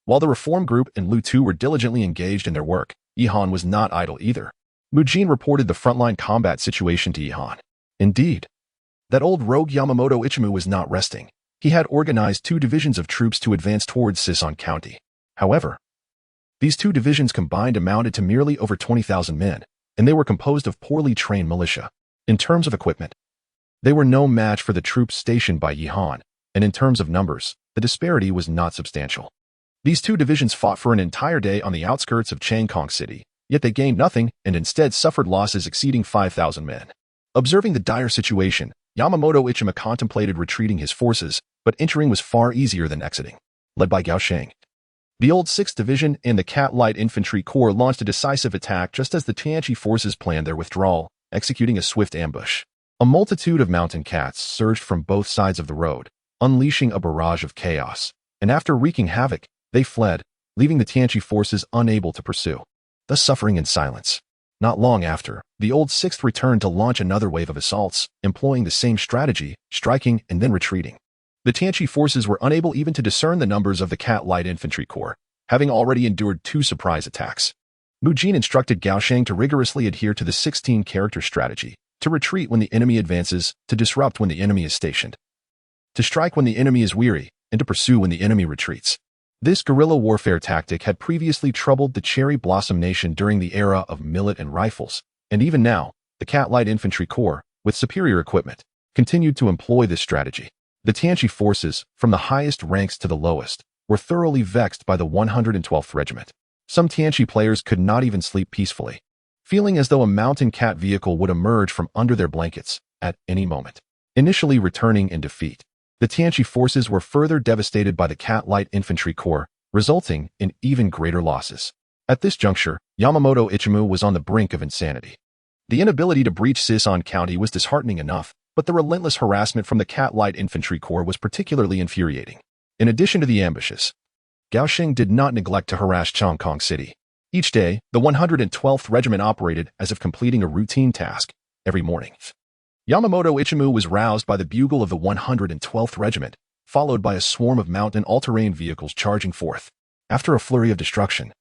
Speaker 1: While the reform group and Lu Tu were diligently engaged in their work, Yihan was not idle either. Mu Jin reported the frontline combat situation to Yihan. Indeed, that old rogue Yamamoto Ichimu was not resting. He had organized 2 divisions of troops to advance towards Sison County. However, these 2 divisions combined amounted to merely over 20,000 men, and they were composed of poorly trained militia. In terms of equipment, they were no match for the troops stationed by Yihan, and in terms of numbers, the disparity was not substantial. These 2 divisions fought for an entire day on the outskirts of Changkong City, yet they gained nothing and instead suffered losses exceeding 5,000 men. Observing the dire situation, Yamamoto Ichima contemplated retreating his forces, but entering was far easier than exiting. Led by Gao Sheng, the old 6th Division and the Cat Light Infantry Corps launched a decisive attack just as the Tianchi forces planned their withdrawal, executing a swift ambush. A multitude of mountain cats surged from both sides of the road, unleashing a barrage of chaos, and after wreaking havoc, they fled, leaving the Tianchi forces unable to pursue, thus suffering in silence. Not long after, the old 6th returned to launch another wave of assaults, employing the same strategy, striking and then retreating. The Tianchi forces were unable even to discern the numbers of the Cat Light Infantry Corps, having already endured 2 surprise attacks. Mu Jin instructed Gao Sheng to rigorously adhere to the 16-character strategy, to retreat when the enemy advances, to disrupt when the enemy is stationed, to strike when the enemy is weary, and to pursue when the enemy retreats. This guerrilla warfare tactic had previously troubled the Cherry Blossom Nation during the era of millet and rifles, and even now, the Cat Light Infantry Corps, with superior equipment, continued to employ this strategy. The Tianchi forces, from the highest ranks to the lowest, were thoroughly vexed by the 112th Regiment. Some Tianchi players could not even sleep peacefully, feeling as though a mountain cat vehicle would emerge from under their blankets at any moment. Initially returning in defeat, the Tianchi forces were further devastated by the Cat Light Infantry Corps, resulting in even greater losses. At this juncture, Yamamoto Ichimu was on the brink of insanity. The inability to breach Sison County was disheartening enough, but the relentless harassment from the Cat Light Infantry Corps was particularly infuriating. In addition to the ambushes, Gao Sheng did not neglect to harass Changkong City. Each day, the 112th Regiment operated as if completing a routine task every morning. Yamamoto Ichimu was roused by the bugle of the 112th Regiment, followed by a swarm of mountain all-terrain vehicles charging forth. After a flurry of destruction,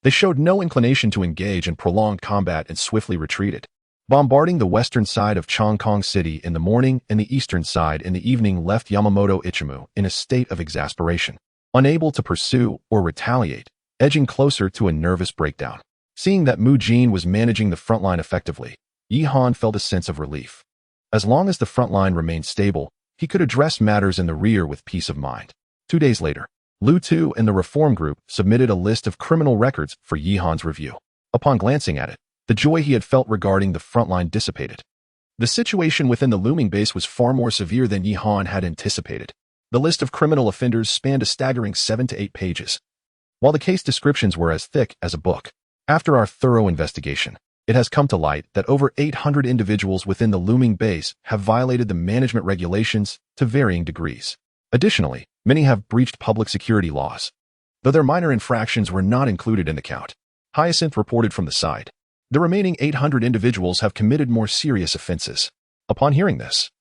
Speaker 1: they showed no inclination to engage in prolonged combat and swiftly retreated. Bombarding the western side of Chongqing City in the morning and the eastern side in the evening left Yamamoto Ichimu in a state of exasperation, unable to pursue or retaliate, edging closer to a nervous breakdown. Seeing that Mu Jin was managing the front line effectively, Yi Han felt a sense of relief. As long as the front line remained stable, he could address matters in the rear with peace of mind. 2 days later, Lu Tu and the reform group submitted a list of criminal records for Yi Han's review. Upon glancing at it, the joy he had felt regarding the front line dissipated. The situation within the looming base was far more severe than Yi Han had anticipated. The list of criminal offenders spanned a staggering 7 to 8 pages, while the case descriptions were as thick as a book. After our thorough investigation, it has come to light that over 800 individuals within the looming base have violated the management regulations to varying degrees. Additionally, many have breached public security laws, though their minor infractions were not included in the count. Hyacinth reported from the side. The remaining 800 individuals have committed more serious offenses. Upon hearing this,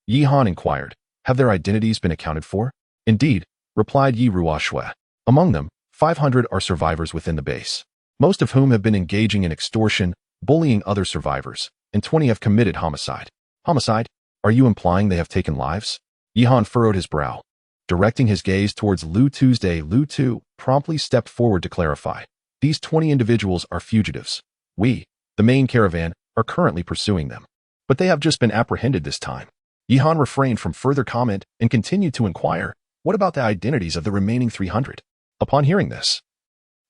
Speaker 1: Yi Han inquired, have their identities been accounted for? Indeed, replied Yi Ruoxue. Among them, 500 are survivors within the base, most of whom have been engaging in extortion, bullying other survivors, and 20 have committed homicide. Homicide? Are you implying they have taken lives? Yi Han furrowed his brow. Directing his gaze towards Lu Tuesday, Lu Tu promptly stepped forward to clarify. These 20 individuals are fugitives. We, the main caravan, are currently pursuing them. But they have just been apprehended this time. Yi Han refrained from further comment and continued to inquire, what about the identities of the remaining 300? Upon hearing this,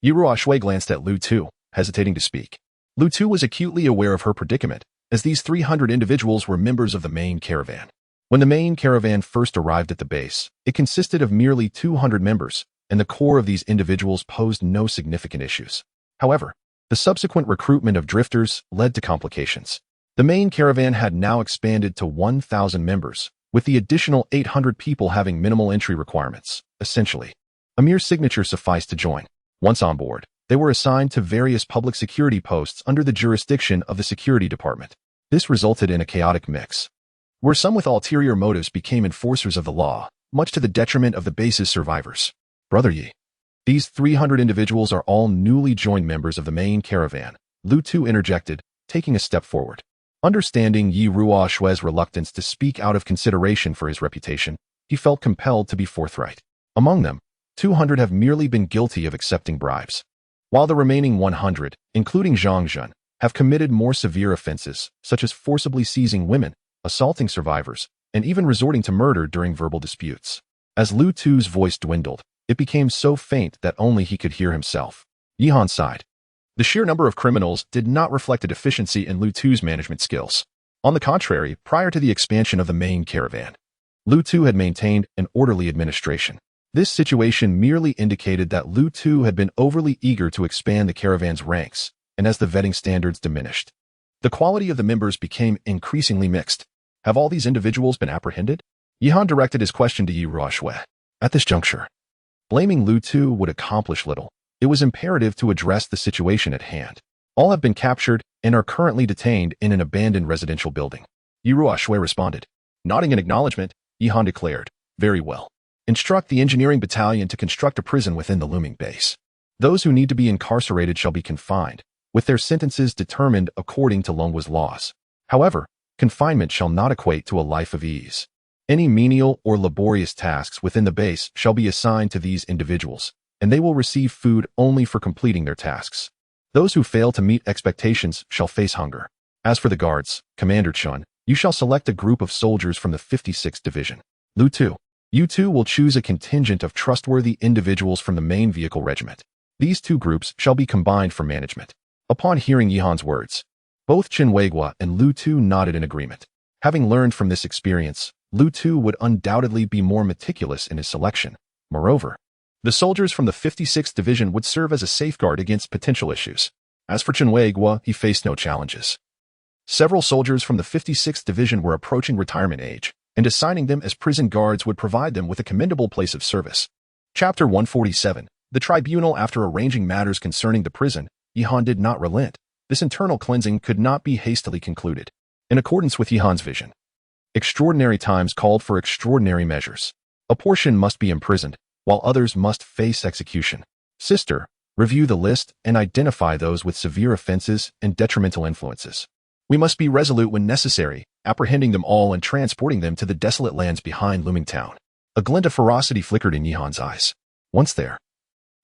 Speaker 1: Yi Ruoxue glanced at Lu Tu, hesitating to speak. Lu Tu was acutely aware of her predicament, as these 300 individuals were members of the main caravan. When the main caravan first arrived at the base, it consisted of merely 200 members, and the core of these individuals posed no significant issues. However, the subsequent recruitment of drifters led to complications. The main caravan had now expanded to 1,000 members, with the additional 800 people having minimal entry requirements. Essentially, a mere signature sufficed to join. Once on board, they were assigned to various public security posts under the jurisdiction of the security department. This resulted in a chaotic mix, where some with ulterior motives became enforcers of the law, much to the detriment of the base's survivors. Brother Yi, these 300 individuals are all newly joined members of the main caravan, Lu Tu interjected, taking a step forward. Understanding Yi Ruoxue's reluctance to speak out of consideration for his reputation, he felt compelled to be forthright. Among them, 200 have merely been guilty of accepting bribes, while the remaining 100, including Zhang Jun, have committed more severe offenses, such as forcibly seizing women, assaulting survivors, and even resorting to murder during verbal disputes. As Lu Tu's voice dwindled, it became so faint that only he could hear himself. Yi Han sighed. The sheer number of criminals did not reflect a deficiency in Lu Tu's management skills. On the contrary, prior to the expansion of the main caravan, Lu Tu had maintained an orderly administration. This situation merely indicated that Lu Tu had been overly eager to expand the caravan's ranks, and as the vetting standards diminished, the quality of the members became increasingly mixed. Have all these individuals been apprehended? Yi Han directed his question to Yi Ruoxue. At this juncture, blaming Lu Tu would accomplish little. It was imperative to address the situation at hand. All have been captured and are currently detained in an abandoned residential building. Yi Ruoxue responded. Nodding in acknowledgement, Yi Han declared, very well. Instruct the engineering battalion to construct a prison within the looming base. Those who need to be incarcerated shall be confined, with their sentences determined according to Longwa's laws. However, confinement shall not equate to a life of ease. Any menial or laborious tasks within the base shall be assigned to these individuals, and they will receive food only for completing their tasks. Those who fail to meet expectations shall face hunger. As for the guards, Commander Chun, you shall select a group of soldiers from the 56th Division. Lu Tu, you two will choose a contingent of trustworthy individuals from the main vehicle regiment. These two groups shall be combined for management. Upon hearing Yi Han's words, both Chen Weigua and Lu Tu nodded in agreement. Having learned from this experience, Lu Tu would undoubtedly be more meticulous in his selection. Moreover, the soldiers from the 56th Division would serve as a safeguard against potential issues. As for Chen Weigua, he faced no challenges. Several soldiers from the 56th Division were approaching retirement age, and assigning them as prison guards would provide them with a commendable place of service. Chapter 147. The Tribunal. After arranging matters concerning the prison, Yi Han did not relent. This internal cleansing could not be hastily concluded. In accordance with Yi Han's vision, extraordinary times called for extraordinary measures. A portion must be imprisoned, while others must face execution. Sister, review the list and identify those with severe offenses and detrimental influences. We must be resolute when necessary, apprehending them all and transporting them to the desolate lands behind looming town. A glint of ferocity flickered in Yihan's eyes. Once there,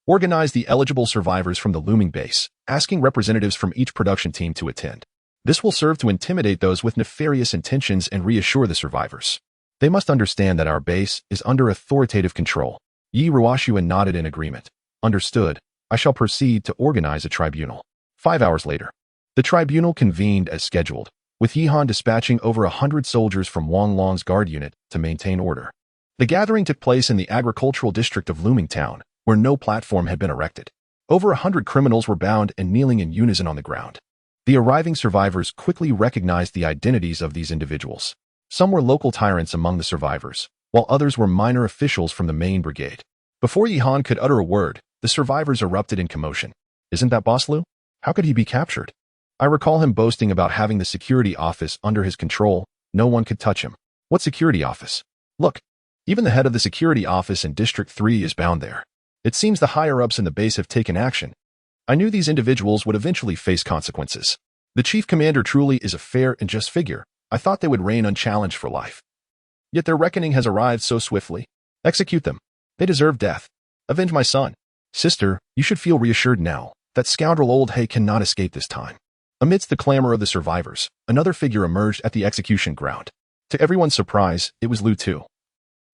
Speaker 1: organize the eligible survivors from the looming base, asking representatives from each production team to attend. This will serve to intimidate those with nefarious intentions and reassure the survivors. They must understand that our base is under authoritative control. Yi Ruoshuan nodded in agreement. Understood. I shall proceed to organize a tribunal. 5 hours later, the tribunal convened as scheduled, with Yihan dispatching over 100 soldiers from Wang Long's guard unit to maintain order. The gathering took place in the agricultural district of Looming Town, where no platform had been erected. Over 100 criminals were bound and kneeling in unison on the ground. The arriving survivors quickly recognized the identities of these individuals. Some were local tyrants among the survivors, while others were minor officials from the main brigade. Before Yihan could utter a word, the survivors erupted in commotion. Isn't that Boss Lu? How could he be captured? I recall him boasting about having the security office under his control. No one could touch him. What security office? Look, even the head of the security office in District 3 is bound there. It seems the higher-ups in the base have taken action. I knew these individuals would eventually face consequences. The chief commander truly is a fair and just figure. I thought they would reign unchallenged for life. Yet their reckoning has arrived so swiftly. Execute them. They deserve death. Avenge my son. Sister, you should feel reassured now. That scoundrel Old Hay cannot escape this time. Amidst the clamor of the survivors, another figure emerged at the execution ground. To everyone's surprise, it was Lu Tu,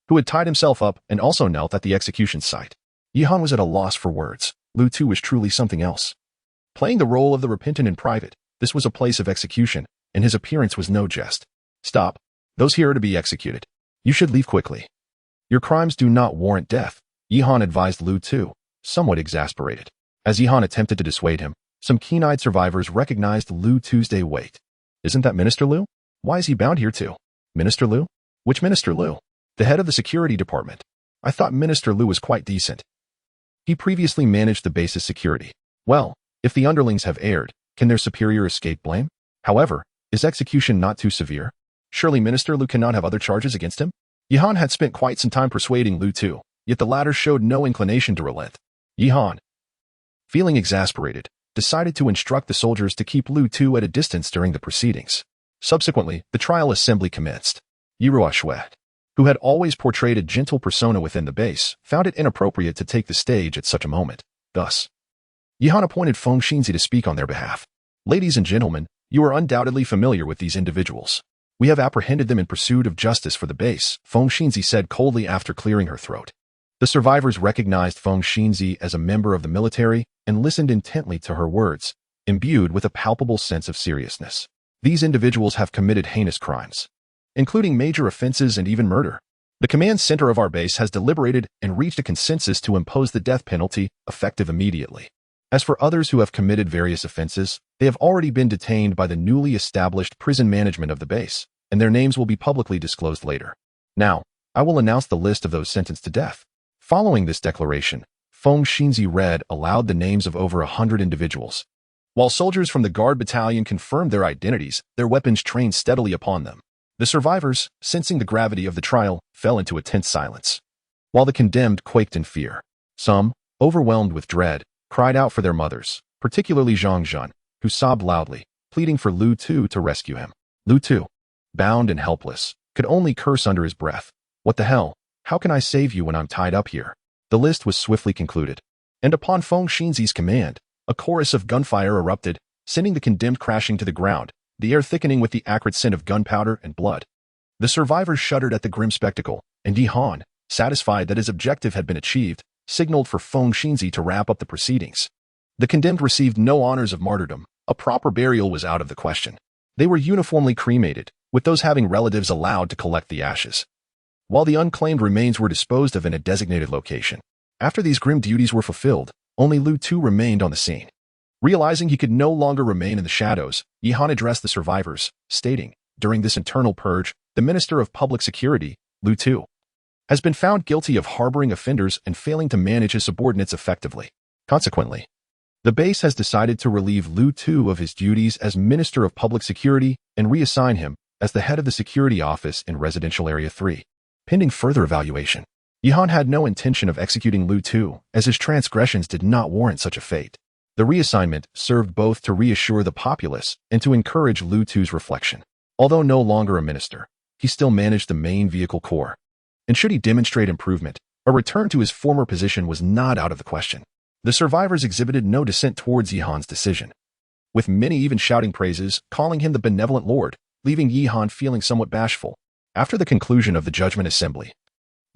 Speaker 1: who had tied himself up and also knelt at the execution site. Yihan was at a loss for words. Lu Tu was truly something else. Playing the role of the repentant in private, this was a place of execution, and his appearance was no jest. Stop. Those here are to be executed. You should leave quickly. Your crimes do not warrant death, Yihan advised Lu Tu, somewhat exasperated. As Yihan attempted to dissuade him, some keen-eyed survivors recognized Lu Tu's weight. Isn't that Minister Lu? Why is he bound here too? Minister Lu? Which Minister Lu? The head of the security department. I thought Minister Lu was quite decent. He previously managed the base's security. Well, if the underlings have erred, can their superior escape blame? However, is execution not too severe? Surely Minister Lu cannot have other charges against him? Yihan had spent quite some time persuading Lu Tu, yet the latter showed no inclination to relent. Yihan, feeling exasperated, decided to instruct the soldiers to keep Lu Tu at a distance during the proceedings. Subsequently, the trial assembly commenced. Yi Ruoshuan, who had always portrayed a gentle persona within the base, found it inappropriate to take the stage at such a moment. Thus, Yihan appointed Feng Xinzi to speak on their behalf. Ladies and gentlemen, you are undoubtedly familiar with these individuals. We have apprehended them in pursuit of justice for the base, Feng Xinzi said coldly after clearing her throat. The survivors recognized Feng Xinzi as a member of the military and listened intently to her words, imbued with a palpable sense of seriousness. These individuals have committed heinous crimes, including major offenses and even murder. The command center of our base has deliberated and reached a consensus to impose the death penalty, effective immediately. As for others who have committed various offenses, they have already been detained by the newly established prison management of the base, and their names will be publicly disclosed later. Now, I will announce the list of those sentenced to death. Following this declaration, Feng Xinzi read aloud the names of over 100 individuals. While soldiers from the guard battalion confirmed their identities, their weapons trained steadily upon them. The survivors, sensing the gravity of the trial, fell into a tense silence, while the condemned quaked in fear. Some, overwhelmed with dread, cried out for their mothers, particularly Zhang Zhan, who sobbed loudly, pleading for Lu Tu to rescue him. Lu Tu, bound and helpless, could only curse under his breath. What the hell? How can I save you when I'm tied up here? The list was swiftly concluded, and upon Feng Xinzi's command, a chorus of gunfire erupted, sending the condemned crashing to the ground, the air thickening with the acrid scent of gunpowder and blood. The survivors shuddered at the grim spectacle, and Yihan, satisfied that his objective had been achieved, signaled for Feng Xinzi to wrap up the proceedings. The condemned received no honors of martyrdom. A proper burial was out of the question. They were uniformly cremated, with those having relatives allowed to collect the ashes, while the unclaimed remains were disposed of in a designated location. After these grim duties were fulfilled, only Lu Tu remained on the scene. Realizing he could no longer remain in the shadows, Yihan addressed the survivors, stating, during this internal purge, the Minister of Public Security, Lu Tu, has been found guilty of harboring offenders and failing to manage his subordinates effectively. Consequently, the base has decided to relieve Lu Tu of his duties as Minister of Public Security and reassign him as the head of the security office in Residential Area 3. Pending further evaluation, Yihan had no intention of executing Lu Tu, as his transgressions did not warrant such a fate. The reassignment served both to reassure the populace and to encourage Lu Tu's reflection. Although no longer a minister, he still managed the main vehicle corps. And should he demonstrate improvement, a return to his former position was not out of the question. The survivors exhibited no dissent towards Yihan's decision, with many even shouting praises, calling him the benevolent lord, leaving Yihan feeling somewhat bashful. After the conclusion of the judgment assembly,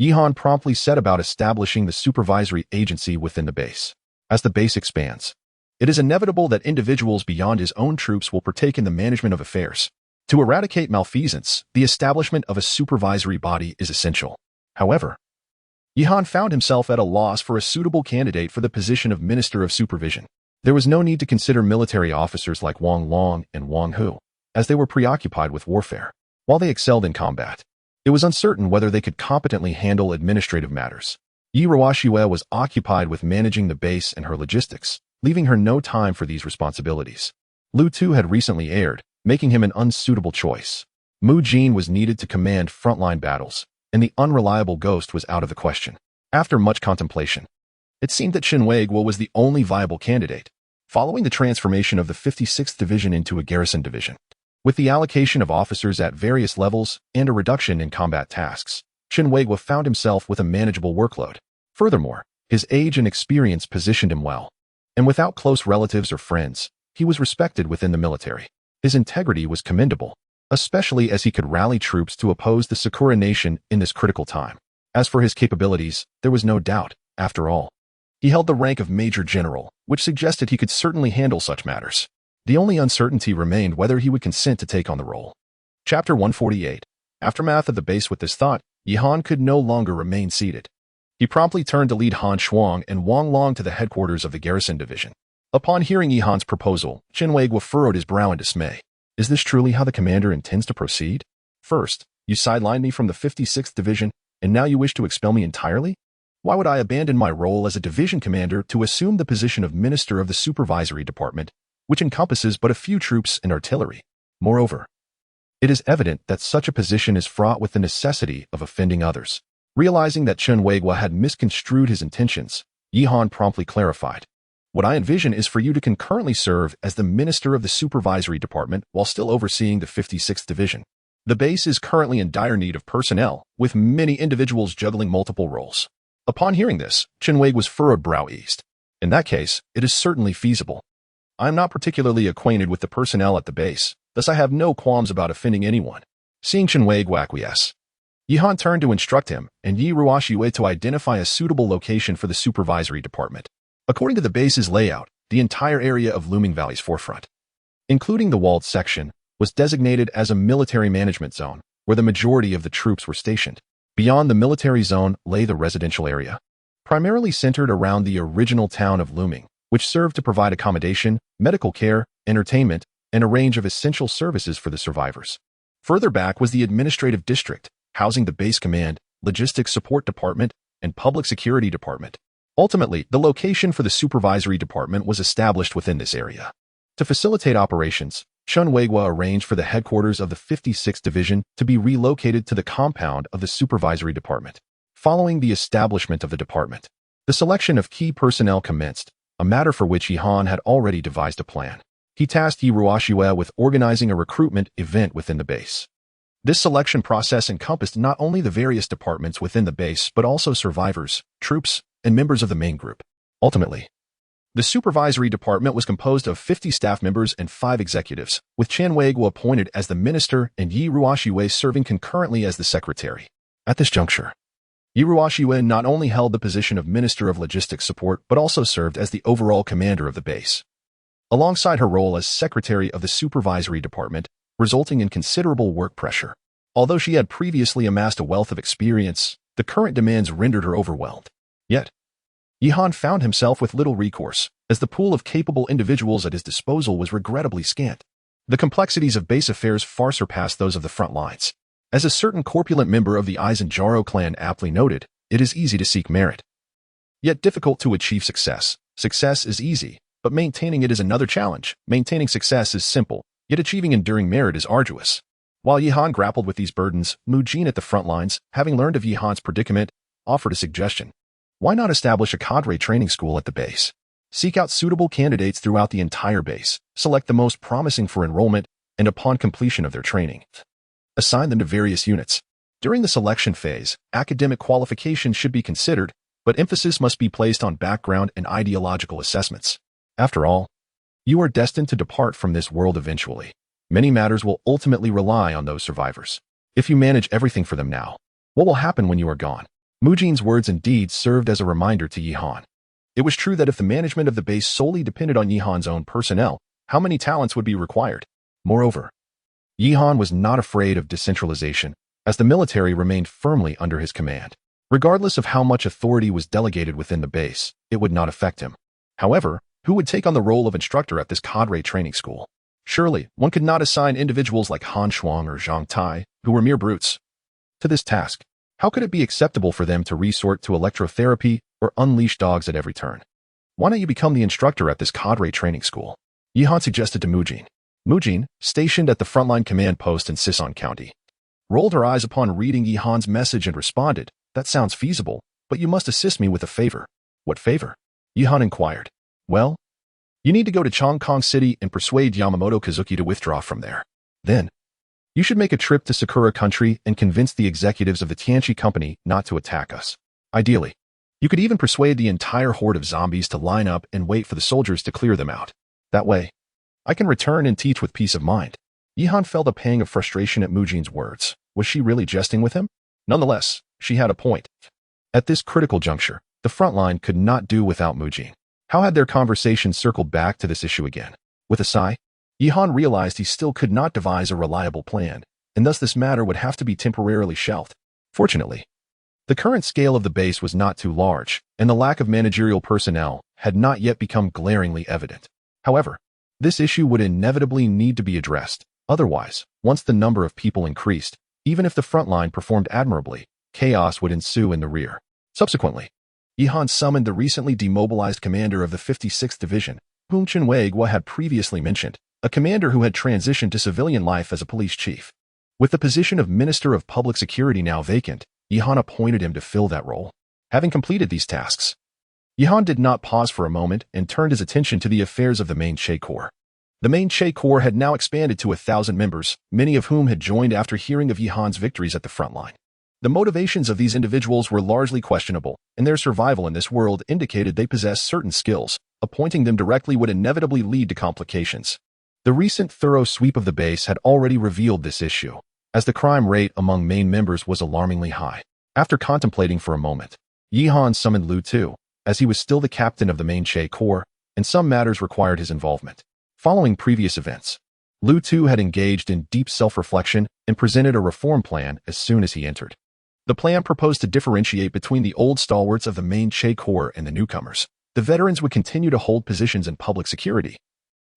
Speaker 1: Yihan promptly set about establishing the supervisory agency within the base. As the base expands, it is inevitable that individuals beyond his own troops will partake in the management of affairs. To eradicate malfeasance, the establishment of a supervisory body is essential. However, Yihan found himself at a loss for a suitable candidate for the position of Minister of Supervision. There was no need to consider military officers like Wang Long and Wang Hu, as they were preoccupied with warfare. While they excelled in combat, it was uncertain whether they could competently handle administrative matters. Yi Ruoxue was occupied with managing the base and her logistics, leaving her no time for these responsibilities. Lu Tu had recently heired, making him an unsuitable choice. Mu Jin was needed to command frontline battles, and the unreliable ghost was out of the question. After much contemplation, it seemed that Qin Weiguo was the only viable candidate. Following the transformation of the 56th Division into a garrison division, with the allocation of officers at various levels and a reduction in combat tasks, Qin Weiguo found himself with a manageable workload. Furthermore, his age and experience positioned him well, and without close relatives or friends, he was respected within the military. His integrity was commendable, especially as he could rally troops to oppose the Sakura nation in this critical time. As for his capabilities, there was no doubt. After all, he held the rank of Major General, which suggested he could certainly handle such matters. The only uncertainty remained whether he would consent to take on the role. Chapter 148. Aftermath of the base. With this thought, Yihan could no longer remain seated. He promptly turned to lead Han Shuang and Wang Long to the headquarters of the garrison division. Upon hearing Yihan's proposal, Qin Weiguo furrowed his brow in dismay. Is this truly how the commander intends to proceed? First, you sidelined me from the 56th Division, and now you wish to expel me entirely? Why would I abandon my role as a division commander to assume the position of Minister of the Supervisory Department, which encompasses but a few troops and artillery? Moreover, it is evident that such a position is fraught with the necessity of offending others. Realizing that Qin Weiguo had misconstrued his intentions, Yihan promptly clarified. What I envision is for you to concurrently serve as the Minister of the Supervisory Department while still overseeing the 56th Division. The base is currently in dire need of personnel, with many individuals juggling multiple roles. Upon hearing this, Qin Weiguo's furrowed brow eased. In that case, it is certainly feasible. I am not particularly acquainted with the personnel at the base, thus I have no qualms about offending anyone. Seeing Qin Weiguo acquiesce, Yihan turned to instruct him and Yi Ruoxue to identify a suitable location for the supervisory department. According to the base's layout, the entire area of Looming Valley's forefront, including the walled section, was designated as a military management zone, where the majority of the troops were stationed. Beyond the military zone lay the residential area, primarily centered around the original town of Looming, which served to provide accommodation, medical care, entertainment, and a range of essential services for the survivors. Further back was the administrative district, housing the base command, logistics support department, and public security department. Ultimately, the location for the supervisory department was established within this area. To facilitate operations, Qin Weiguo arranged for the headquarters of the 56th Division to be relocated to the compound of the supervisory department. Following the establishment of the department, the selection of key personnel commenced, a matter for which Yihan had already devised a plan. He tasked Yi Ruoxue with organizing a recruitment event within the base. This selection process encompassed not only the various departments within the base but also survivors, troops, and members of the main group. Ultimately, the supervisory department was composed of 50 staff members and 5 executives, with Qin Weiguo appointed as the minister and Yi Ruoxue serving concurrently as the secretary. At this juncture, Yi Ruoxue not only held the position of Minister of Logistics Support but also served as the overall commander of the base, alongside her role as secretary of the supervisory department, resulting in considerable work pressure. Although she had previously amassed a wealth of experience, the current demands rendered her overwhelmed. Yet, Yihan found himself with little recourse, as the pool of capable individuals at his disposal was regrettably scant. The complexities of base affairs far surpassed those of the front lines. As a certain corpulent member of the Aizenjaro clan aptly noted, it is easy to seek merit, yet difficult to achieve success. Success is easy, but maintaining it is another challenge. Maintaining success is simple, yet achieving enduring merit is arduous. While Yihan grappled with these burdens, Mu Jin at the front lines, having learned of Yihan's predicament, offered a suggestion. Why not establish a cadre training school at the base? Seek out suitable candidates throughout the entire base, select the most promising for enrollment, and upon completion of their training, assign them to various units. During the selection phase, academic qualifications should be considered, but emphasis must be placed on background and ideological assessments. After all, you are destined to depart from this world eventually. Many matters will ultimately rely on those survivors. If you manage everything for them now, what will happen when you are gone? Mujin's words and deeds served as a reminder to Yihan. It was true that if the management of the base solely depended on Yihan's own personnel, how many talents would be required? Moreover, Yihan was not afraid of decentralization, as the military remained firmly under his command. Regardless of how much authority was delegated within the base, it would not affect him. However, who would take on the role of instructor at this cadre training school? Surely, one could not assign individuals like Han Shuang or Zhang Tai, who were mere brutes, to this task. How could it be acceptable for them to resort to electrotherapy or unleash dogs at every turn? Why don't you become the instructor at this cadre training school? Yihan suggested to Mujin. Mujin, stationed at the frontline command post in Sison County, rolled her eyes upon reading Yihan's message and responded, "That sounds feasible, but you must assist me with a favor." "What favor?" Yihan inquired. "Well, you need to go to Chongkong City and persuade Yamamoto Kazuki to withdraw from there. Then, you should make a trip to Sakura Country and convince the executives of the Tianchi Company not to attack us. Ideally, you could even persuade the entire horde of zombies to line up and wait for the soldiers to clear them out. That way, I can return and teach with peace of mind." Yihan felt a pang of frustration at Mujin's words. Was she really jesting with him? Nonetheless, she had a point. At this critical juncture, the front line could not do without Mujin. How had their conversation circled back to this issue again? With a sigh, Yihan realized he still could not devise a reliable plan, and thus this matter would have to be temporarily shelved. Fortunately, the current scale of the base was not too large, and the lack of managerial personnel had not yet become glaringly evident. However, this issue would inevitably need to be addressed. Otherwise, once the number of people increased, even if the front line performed admirably, chaos would ensue in the rear. Subsequently, Yihan summoned the recently demobilized commander of the 56th Division, whom Chenweigua had previously mentioned, a commander who had transitioned to civilian life as a police chief. With the position of Minister of Public Security now vacant, Yihan appointed him to fill that role. Having completed these tasks, Yihan did not pause for a moment and turned his attention to the affairs of the main Che Corps. The main Che Corps had now expanded to 1,000 members, many of whom had joined after hearing of Yihan's victories at the front line. The motivations of these individuals were largely questionable, and their survival in this world indicated they possessed certain skills. Appointing them directly would inevitably lead to complications. The recent thorough sweep of the base had already revealed this issue, as the crime rate among main members was alarmingly high. After contemplating for a moment, Yihan summoned Lu Tu, as he was still the captain of the main Che Corps, and some matters required his involvement. Following previous events, Lu Tu had engaged in deep self-reflection and presented a reform plan as soon as he entered. The plan proposed to differentiate between the old stalwarts of the main Che Corps and the newcomers. The veterans would continue to hold positions in public security,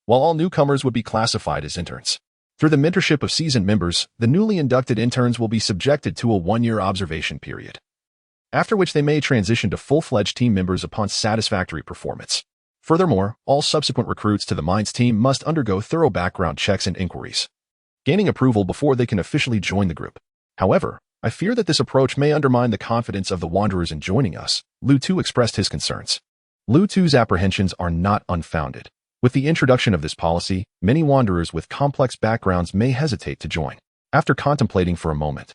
Speaker 1: while all newcomers would be classified as interns. Through the mentorship of seasoned members, the newly inducted interns will be subjected to a one-year observation period, after which they may transition to full-fledged team members upon satisfactory performance. Furthermore, all subsequent recruits to the mines team must undergo thorough background checks and inquiries, gaining approval before they can officially join the group. However, I fear that this approach may undermine the confidence of the Wanderers in joining us. Lu Tu expressed his concerns. Lu Tu's apprehensions are not unfounded. With the introduction of this policy, many Wanderers with complex backgrounds may hesitate to join. After contemplating for a moment,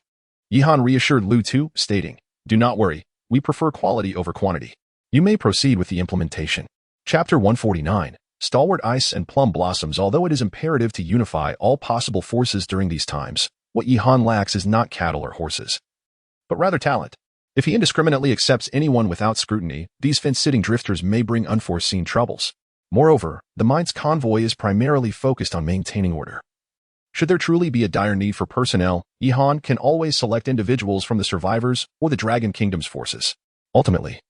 Speaker 1: Yihan reassured Lu Tu, stating, "Do not worry, we prefer quality over quantity. You may proceed with the implementation." Chapter 149, Stalwart Ice and Plum Blossoms. Although it is imperative to unify all possible forces during these times, what Yihan lacks is not cattle or horses, but rather talent. If he indiscriminately accepts anyone without scrutiny, these fence-sitting drifters may bring unforeseen troubles. Moreover, the mine's convoy is primarily focused on maintaining order. Should there truly be a dire need for personnel, Yihan can always select individuals from the survivors or the Dragon Kingdom's forces. Ultimately,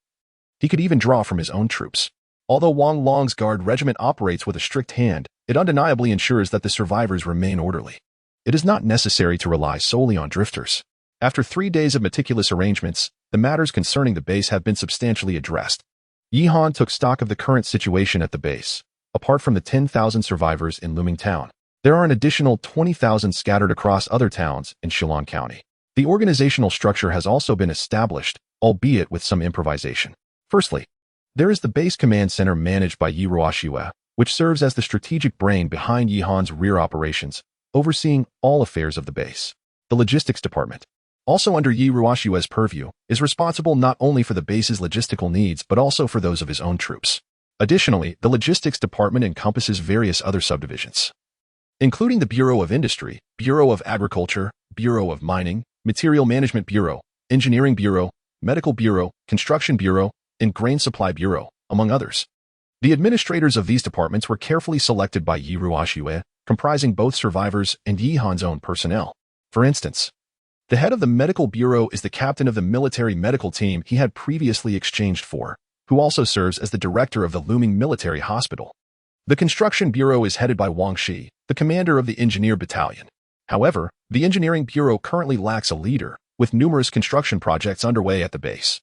Speaker 1: he could even draw from his own troops. Although Wang Long's guard regiment operates with a strict hand, it undeniably ensures that the survivors remain orderly. It is not necessary to rely solely on drifters. After 3 days of meticulous arrangements, the matters concerning the base have been substantially addressed. Yihan took stock of the current situation at the base. Apart from the 10,000 survivors in Luming Town, there are an additional 20,000 scattered across other towns in Shillong County. The organizational structure has also been established, albeit with some improvisation. Firstly, There is the base command center managed by Yi Ruoxue, which serves as the strategic brain behind Yihan's rear operations, overseeing all affairs of the base. The logistics department, also under Yi Ruoxue's purview, is responsible not only for the base's logistical needs but also for those of his own troops. Additionally, the logistics department encompasses various other subdivisions, including the Bureau of Industry, Bureau of Agriculture, Bureau of Mining, Material Management Bureau, Engineering Bureau, Medical Bureau, Construction Bureau, and Grain Supply Bureau, among others. The administrators of these departments were carefully selected by Yi Ruoxue, comprising both survivors and Yihan's own personnel. For instance, the head of the Medical Bureau is the captain of the military medical team he had previously exchanged for, who also serves as the director of the looming military hospital. The Construction Bureau is headed by Wang Shi, the commander of the Engineer Battalion. However, the Engineering Bureau currently lacks a leader, with numerous construction projects underway at the base.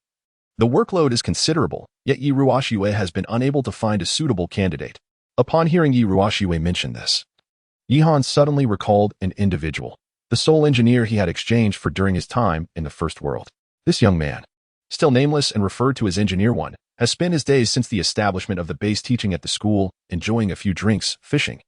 Speaker 1: The workload is considerable, yet Yi Ruoxue has been unable to find a suitable candidate. Upon hearing Yi Ruoxue mention this, Yihan suddenly recalled an individual, the sole engineer he had exchanged for during his time in the First World. This young man, still nameless and referred to as Engineer 1, has spent his days since the establishment of the base teaching at the school, enjoying a few drinks, fishing,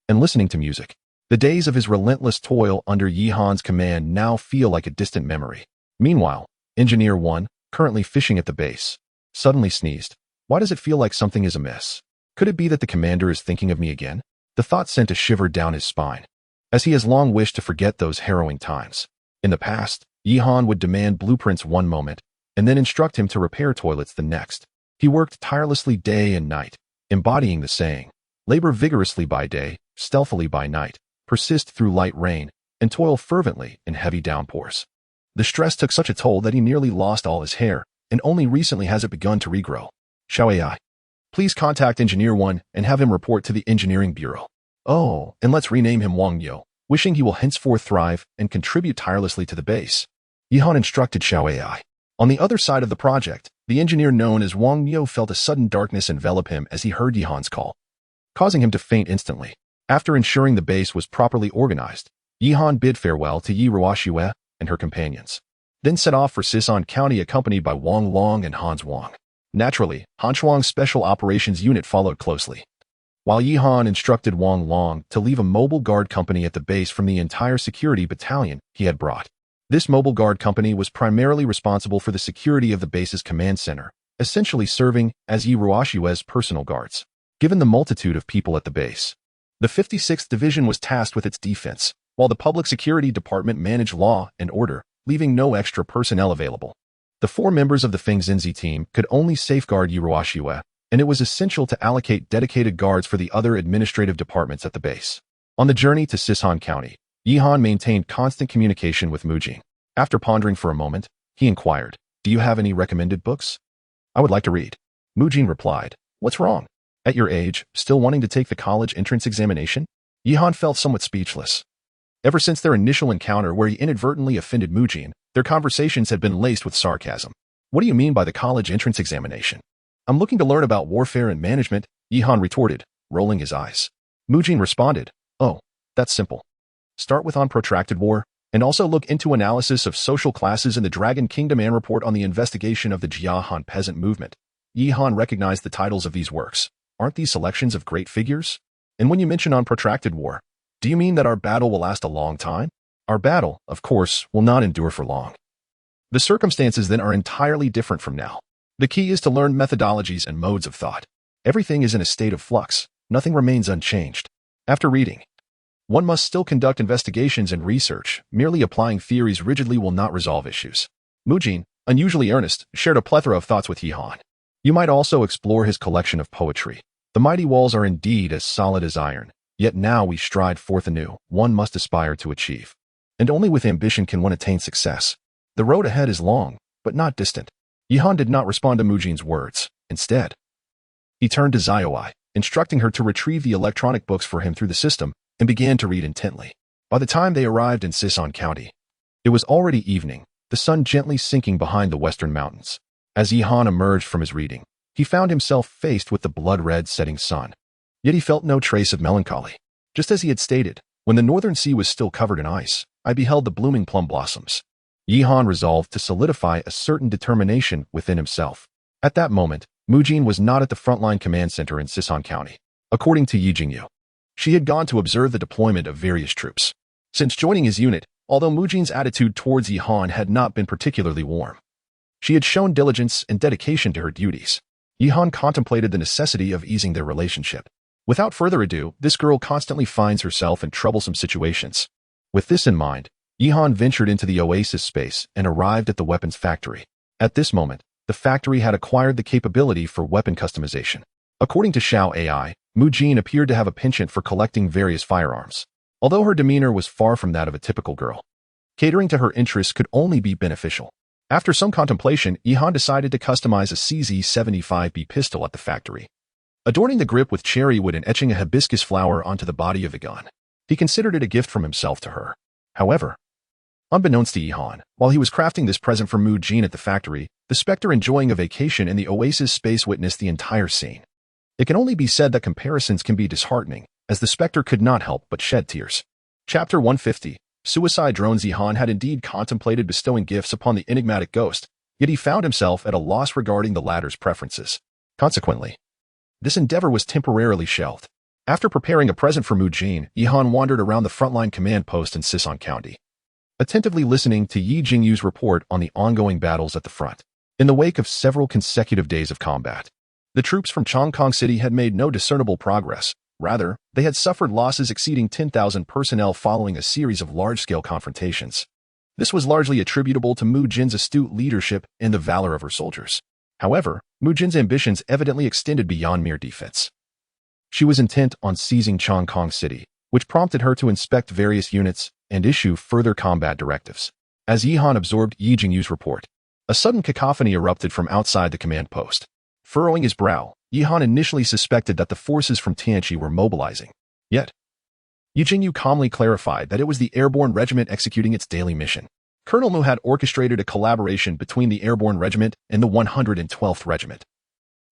Speaker 1: and listening to music. The days of his relentless toil under Yihan's command now feel like a distant memory. Meanwhile, Engineer 1, currently fishing at the base, suddenly sneezed. Why does it feel like something is amiss? Could it be that the commander is thinking of me again? The thought sent a shiver down his spine, as he has long wished to forget those harrowing times. In the past, Yihan would demand blueprints one moment, and then instruct him to repair toilets the next. He worked tirelessly day and night, embodying the saying, labor vigorously by day, stealthily by night, persist through light rain, and toil fervently in heavy downpours. The stress took such a toll that he nearly lost all his hair, and only recently has it begun to regrow. Xiao, please contact Engineer 1 and have him report to the Engineering Bureau. Oh, and let's rename him Wang Yo, wishing he will henceforth thrive and contribute tirelessly to the base. Yihan instructed Xiao. On the other side of the project, the engineer known as Wang Yo felt a sudden darkness envelop him as he heard Yihan's call, causing him to faint instantly. After ensuring the base was properly organized, Yihan bid farewell to Yi Ruoxue and her companions, then set off for Sisan County accompanied by Wang Long and Hans Wang. Naturally, Han Shuang's Special Operations Unit followed closely, while Yihan instructed Wang Long to leave a mobile guard company at the base from the entire security battalion he had brought. This mobile guard company was primarily responsible for the security of the base's command center, essentially serving as Yi Ruoxue's personal guards. Given the multitude of people at the base, the 56th Division was tasked with its defense, while the Public Security Department managed law and order, leaving no extra personnel available. The 4 members of the Feng Xinzi team could only safeguard Yi Ruoxue, and it was essential to allocate dedicated guards for the other administrative departments at the base. On the journey to Sisan County, Yihan maintained constant communication with Mujin. After pondering for a moment, he inquired, "Do you have any recommended books?" "I would like to read." Mujin replied, "What's wrong? At your age, still wanting to take the college entrance examination?" Yihan felt somewhat speechless. Ever since their initial encounter where he inadvertently offended Mujin, their conversations had been laced with sarcasm. "What do you mean by the college entrance examination?" "I'm looking to learn about warfare and management," Yihan retorted, rolling his eyes. Mujin responded, "Oh, that's simple. Start with on protracted war, and also look into analysis of social classes in the Dragon Kingdom and report on the investigation of the Jia Han peasant movement." Yihan recognized the titles of these works. Aren't these selections of great figures? And when you mention on protracted war, do you mean that our battle will last a long time? Our battle, of course, will not endure for long. The circumstances then are entirely different from now. The key is to learn methodologies and modes of thought. Everything is in a state of flux. Nothing remains unchanged. After reading, one must still conduct investigations and research. Merely applying theories rigidly will not resolve issues. Mujin, unusually earnest, shared a plethora of thoughts with Yihan. You might also explore his collection of poetry. The mighty walls are indeed as solid as iron, yet now we stride forth anew. One must aspire to achieve, and only with ambition can one attain success. The road ahead is long, but not distant. Yihan did not respond to Mujin's words. Instead, he turned to Xiaowai, instructing her to retrieve the electronic books for him through the system, and began to read intently. By the time they arrived in Sisan County, it was already evening, the sun gently sinking behind the western mountains. As Yihan emerged from his reading, he found himself faced with the blood-red setting sun. Yet he felt no trace of melancholy. Just as he had stated, when the northern sea was still covered in ice, I beheld the blooming plum blossoms. Yihan resolved to solidify a certain determination within himself. At that moment, Mujin was not at the frontline command center in Sisan County. According to Yi Jingyu, she had gone to observe the deployment of various troops. Since joining his unit, although Mujin's attitude towards Yi Han had not been particularly warm, she had shown diligence and dedication to her duties. Yi Han contemplated the necessity of easing their relationship. Without further ado, this girl constantly finds herself in troublesome situations. With this in mind, Yi Han ventured into the oasis space and arrived at the weapons factory. At this moment, the factory had acquired the capability for weapon customization. According to Xiao AI, Mujin appeared to have a penchant for collecting various firearms. Although her demeanor was far from that of a typical girl, catering to her interests could only be beneficial. After some contemplation, Yi Han decided to customize a CZ-75B pistol at the factory, adorning the grip with cherry wood and etching a hibiscus flower onto the body of the gun. He considered it a gift from himself to her. However, unbeknownst to Yi Han, while he was crafting this present for Mujin at the factory, the Spectre enjoying a vacation in the oasis space witnessed the entire scene. It can only be said that comparisons can be disheartening, as the Spectre could not help but shed tears. Chapter 150. Suicide drones. Yi Han had indeed contemplated bestowing gifts upon the enigmatic ghost, yet he found himself at a loss regarding the latter's preferences. Consequently, this endeavor was temporarily shelved. After preparing a present for Mujin, Yi Han wandered around the frontline command post in Sisan County, attentively listening to Yi Jingyu's report on the ongoing battles at the front. In the wake of several consecutive days of combat, the troops from Chongqing City had made no discernible progress. Rather, they had suffered losses exceeding 10,000 personnel following a series of large-scale confrontations. This was largely attributable to Mujin's astute leadership and the valor of her soldiers. However, Mujin's ambitions evidently extended beyond mere defense. She was intent on seizing Chongqing City, which prompted her to inspect various units and issue further combat directives. As Yi Han absorbed Yi Jingyu's report, a sudden cacophony erupted from outside the command post. Furrowing his brow, Yi Han initially suspected that the forces from Tianqi were mobilizing. Yet, Yi Jingyu calmly clarified that it was the airborne regiment executing its daily mission. Colonel Mu had orchestrated a collaboration between the airborne regiment and the 112th Regiment.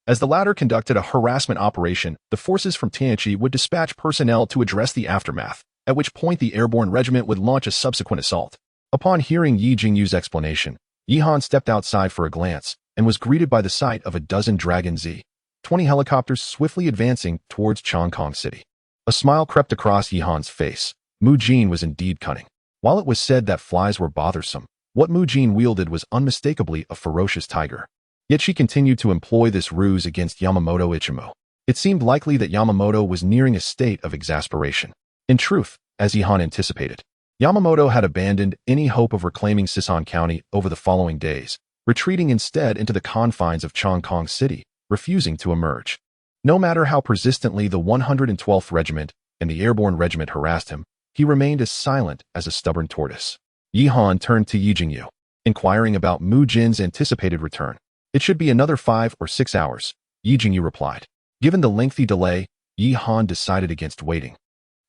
Speaker 1: As the latter conducted a harassment operation, the forces from Tianqi would dispatch personnel to address the aftermath, at which point the airborne regiment would launch a subsequent assault. Upon hearing Yi Jingyu's explanation, Yi Han stepped outside for a glance and was greeted by the sight of a dozen Dragon Z-20 helicopters swiftly advancing towards Chongqing City. A smile crept across Yi Han's face. Mujin was indeed cunning. While it was said that flies were bothersome, what Mujin wielded was unmistakably a ferocious tiger. Yet she continued to employ this ruse against Yamamoto Ichimo. It seemed likely that Yamamoto was nearing a state of exasperation. In truth, as Yi Han anticipated, Yamamoto had abandoned any hope of reclaiming Sisan County over the following days, retreating instead into the confines of Chongqing City, refusing to emerge. No matter how persistently the 112th Regiment and the Airborne Regiment harassed him, he remained as silent as a stubborn tortoise. Yi Han turned to Yi Jingyu, inquiring about Mujin's anticipated return. It should be another 5 or 6 hours, Yi Jingyu replied. Given the lengthy delay, Yi Han decided against waiting,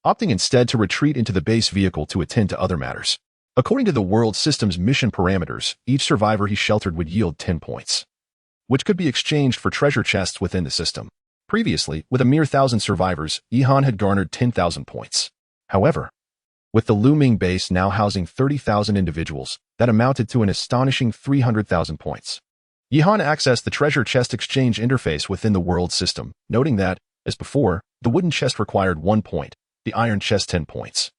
Speaker 1: opting instead to retreat into the base vehicle to attend to other matters. According to the world system's mission parameters, each survivor he sheltered would yield 10 points, which could be exchanged for treasure chests within the system. Previously, with a mere 1,000 survivors, Yi Han had garnered 10,000 points. However, with the looming base now housing 30,000 individuals, that amounted to an astonishing 300,000 points. Yi Han accessed the treasure chest exchange interface within the world system, noting that, as before, the wooden chest required 1 point, the iron chest 10 points,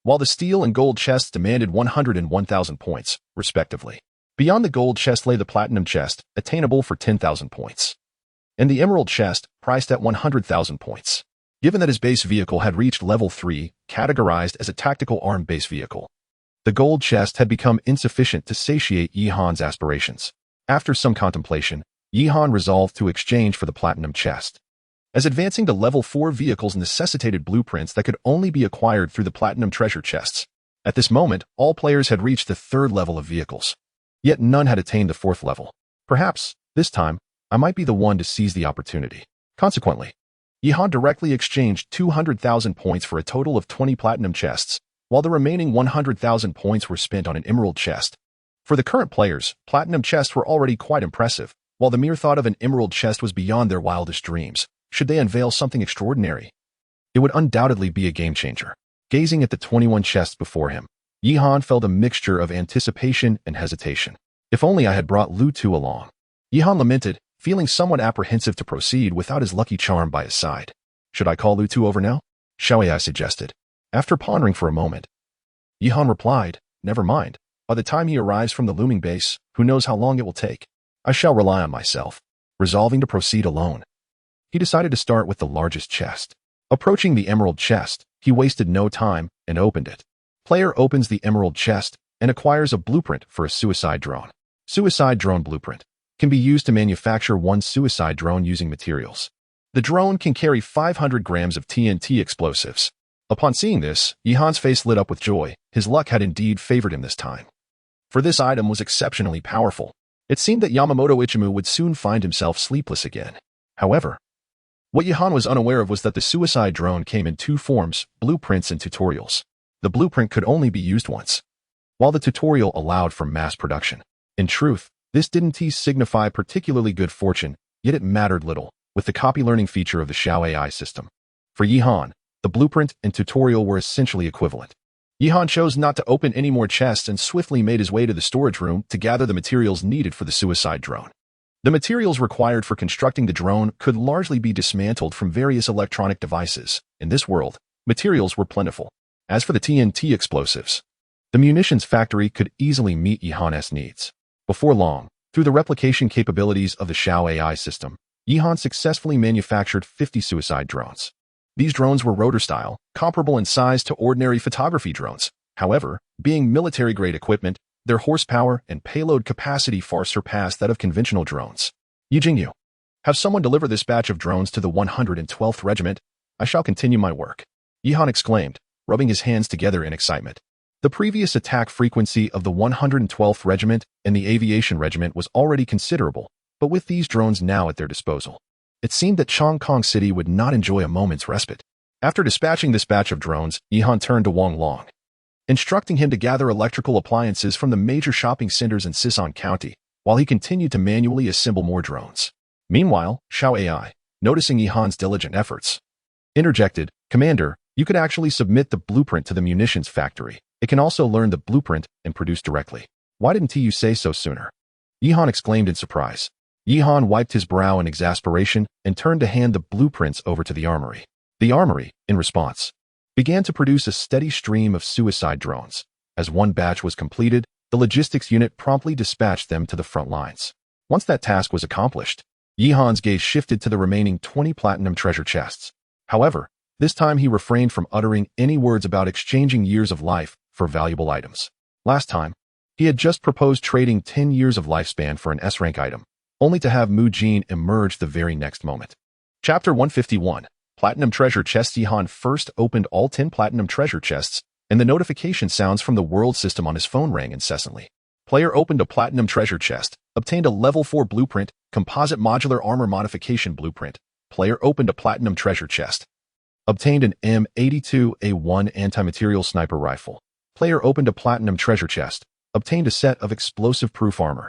Speaker 1: while the steel and gold chests demanded 101,000 points, respectively. Beyond the gold chest lay the platinum chest, attainable for 10,000 points, and the emerald chest, priced at 100,000 points. Given that his base vehicle had reached level 3, categorized as a tactical armed base vehicle, the gold chest had become insufficient to satiate Yi Han's aspirations. After some contemplation, Yi Han resolved to exchange for the platinum chest, as advancing to level 4 vehicles necessitated blueprints that could only be acquired through the platinum treasure chests. At this moment, all players had reached the 3rd level of vehicles, yet none had attained the 4th level. Perhaps, this time, I might be the one to seize the opportunity. Consequently, Yi Han directly exchanged 200,000 points for a total of 20 platinum chests, while the remaining 100,000 points were spent on an emerald chest. For the current players, platinum chests were already quite impressive, while the mere thought of an emerald chest was beyond their wildest dreams. Should they unveil something extraordinary, it would undoubtedly be a game-changer. Gazing at the 21 chests before him, Yi Han felt a mixture of anticipation and hesitation. If only I had brought Lu Tu along, Yi Han lamented, feeling somewhat apprehensive to proceed without his lucky charm by his side. Should I call Lutu over now? Xiaoai suggested. After pondering for a moment, Yihan replied, never mind. By the time he arrives from the looming base, who knows how long it will take? I shall rely on myself. Resolving to proceed alone, he decided to start with the largest chest. Approaching the emerald chest, he wasted no time and opened it. Player opens the emerald chest and acquires a blueprint for a suicide drone. Suicide drone blueprint can be used to manufacture one suicide drone using materials. The drone can carry 500 grams of TNT explosives. Upon seeing this, Yihan's face lit up with joy. His luck had indeed favored him this time. For this item was exceptionally powerful. It seemed that Yamamoto Ichimu would soon find himself sleepless again. However, what Yihan was unaware of was that the suicide drone came in two forms, blueprints and tutorials. The blueprint could only be used once, while the tutorial allowed for mass production. In truth, this didn't signify particularly good fortune, yet it mattered little, with the copy learning feature of the Xiao AI system. For Yihan, the blueprint and tutorial were essentially equivalent. Yihan chose not to open any more chests and swiftly made his way to the storage room to gather the materials needed for the suicide drone. The materials required for constructing the drone could largely be dismantled from various electronic devices. In this world, materials were plentiful. As for the TNT explosives, the munitions factory could easily meet Yihan's needs. Before long, through the replication capabilities of the Xiao AI system, Yihan successfully manufactured 50 suicide drones. These drones were rotor-style, comparable in size to ordinary photography drones. However, being military-grade equipment, their horsepower and payload capacity far surpassed that of conventional drones. Yi Jingyu, have someone deliver this batch of drones to the 112th Regiment. I shall continue my work. Yihan exclaimed, rubbing his hands together in excitement. The previous attack frequency of the 112th Regiment and the Aviation Regiment was already considerable, but with these drones now at their disposal, it seemed that Chongqing City would not enjoy a moment's respite. After dispatching this batch of drones, Yihan turned to Wang Long, instructing him to gather electrical appliances from the major shopping centers in Sison County, while he continued to manually assemble more drones. Meanwhile, Xiao AI, noticing Yihan's diligent efforts, interjected, Commander, you could actually submit the blueprint to the munitions factory. It can also learn the blueprint and produce directly. Why didn't you say so sooner? Yihan exclaimed in surprise. Yihan wiped his brow in exasperation and turned to hand the blueprints over to the armory. The armory, in response, began to produce a steady stream of suicide drones. As one batch was completed, the logistics unit promptly dispatched them to the front lines. Once that task was accomplished, Yihan's gaze shifted to the remaining 20 platinum treasure chests. However, this time he refrained from uttering any words about exchanging years of life for valuable items. Last time, he had just proposed trading 10 years of lifespan for an S-rank item, only to have Mu Jin emerge the very next moment. Chapter 151. Platinum Treasure Chests. Yihan first opened all 10 platinum treasure chests, and the notification sounds from the world system on his phone rang incessantly. Player opened a platinum treasure chest, obtained a level 4 blueprint, composite modular armor modification blueprint. Player opened a platinum treasure chest, obtained an M82A1 anti-material sniper rifle. Player opened a platinum treasure chest, obtained a set of explosive-proof armor.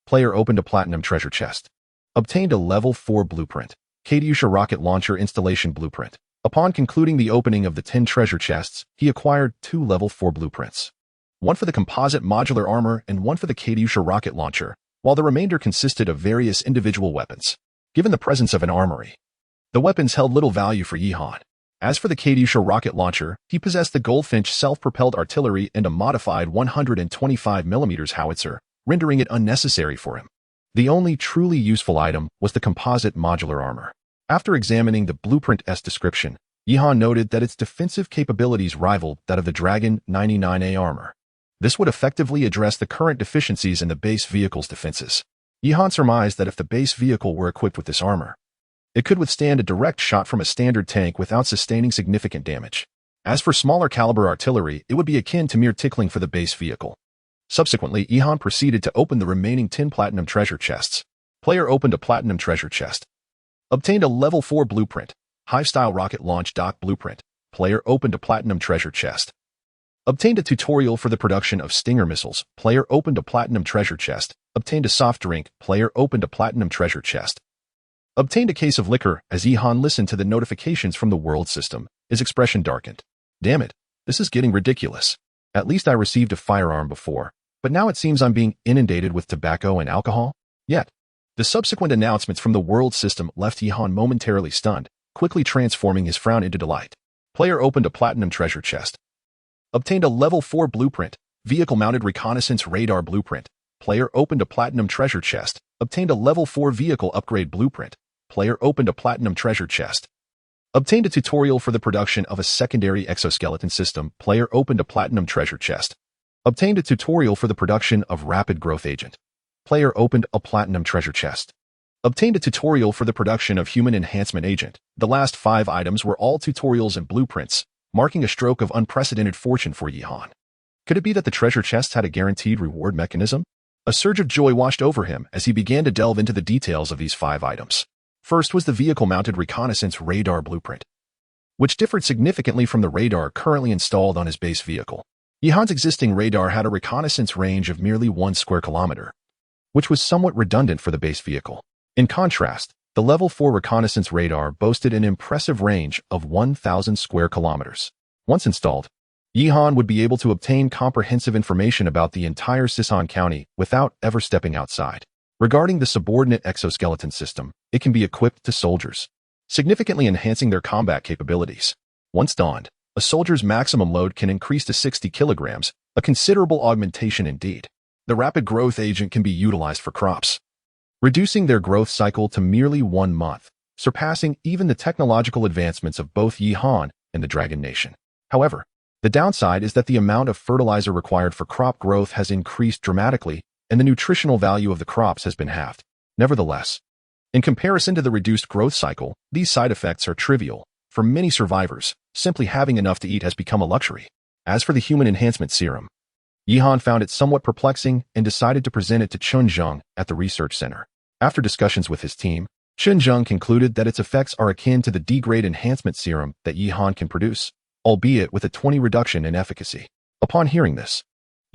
Speaker 1: Player opened a platinum treasure chest, obtained a level 4 blueprint, Katyusha rocket launcher installation blueprint. Upon concluding the opening of the 10 treasure chests, he acquired 2 level 4 blueprints. One for the composite modular armor and one for the Katyusha rocket launcher, while the remainder consisted of various individual weapons. Given the presence of an armory, the weapons held little value for Yihan. As for the Katyusha rocket launcher, he possessed the Goldfinch self-propelled artillery and a modified 125mm howitzer, rendering it unnecessary for him. The only truly useful item was the composite modular armor. After examining the blueprint's description, Yihan noted that its defensive capabilities rivaled that of the Dragon 99A armor. This would effectively address the current deficiencies in the base vehicle's defenses. Yihan surmised that if the base vehicle were equipped with this armor, it could withstand a direct shot from a standard tank without sustaining significant damage. As for smaller caliber artillery, it would be akin to mere tickling for the base vehicle. Subsequently, Yihan proceeded to open the remaining 10 platinum treasure chests. Player opened a platinum treasure chest, obtained a level 4 blueprint, Hive-style rocket launch dock blueprint. Player opened a platinum treasure chest, obtained a tutorial for the production of Stinger missiles. Player opened a platinum treasure chest, obtained a soft drink. Player opened a platinum treasure chest, obtained a case of liquor. As Yihan listened to the notifications from the world system, his expression darkened. Damn it, this is getting ridiculous. At least I received a firearm before, but now it seems I'm being inundated with tobacco and alcohol. Yet, The subsequent announcements from the world system left Yihan momentarily stunned, quickly transforming his frown into delight. Player opened a platinum treasure chest. Obtained a level 4 blueprint, vehicle-mounted reconnaissance radar blueprint. Player opened a platinum treasure chest. Obtained a level 4 vehicle upgrade blueprint. Player opened a platinum treasure chest. Obtained a tutorial for the production of a secondary exoskeleton system. Player opened a platinum treasure chest. Obtained a tutorial for the production of rapid growth agent. Player opened a platinum treasure chest. Obtained a tutorial for the production of human enhancement agent. The last 5 items were all tutorials and blueprints, marking a stroke of unprecedented fortune for Yihan. Could it be that the treasure chest had a guaranteed reward mechanism? A surge of joy washed over him as he began to delve into the details of these 5 items. First was the vehicle-mounted reconnaissance radar blueprint, which differed significantly from the radar currently installed on his base vehicle. Yihan's existing radar had a reconnaissance range of merely 1 square kilometer, which was somewhat redundant for the base vehicle. In contrast, the level 4 reconnaissance radar boasted an impressive range of 1,000 square kilometers. Once installed, Yihan would be able to obtain comprehensive information about the entire Sisan County without ever stepping outside. Regarding the subordinate exoskeleton system, it can be equipped to soldiers, significantly enhancing their combat capabilities. Once donned, a soldier's maximum load can increase to 60 kilograms, a considerable augmentation indeed. The rapid growth agent can be utilized for crops, reducing their growth cycle to merely 1 month, surpassing even the technological advancements of both Yihan and the Dragon Nation. However, the downside is that the amount of fertilizer required for crop growth has increased dramatically, and the nutritional value of the crops has been halved. Nevertheless, in comparison to the reduced growth cycle, these side effects are trivial. For many survivors, simply having enough to eat has become a luxury. As for the human enhancement serum, Yihan found it somewhat perplexing and decided to present it to Chunzheng at the research center. After discussions with his team, Chunzheng concluded that its effects are akin to the D-grade enhancement serum that Yihan can produce, albeit with a 20 reduction in efficacy. Upon hearing this,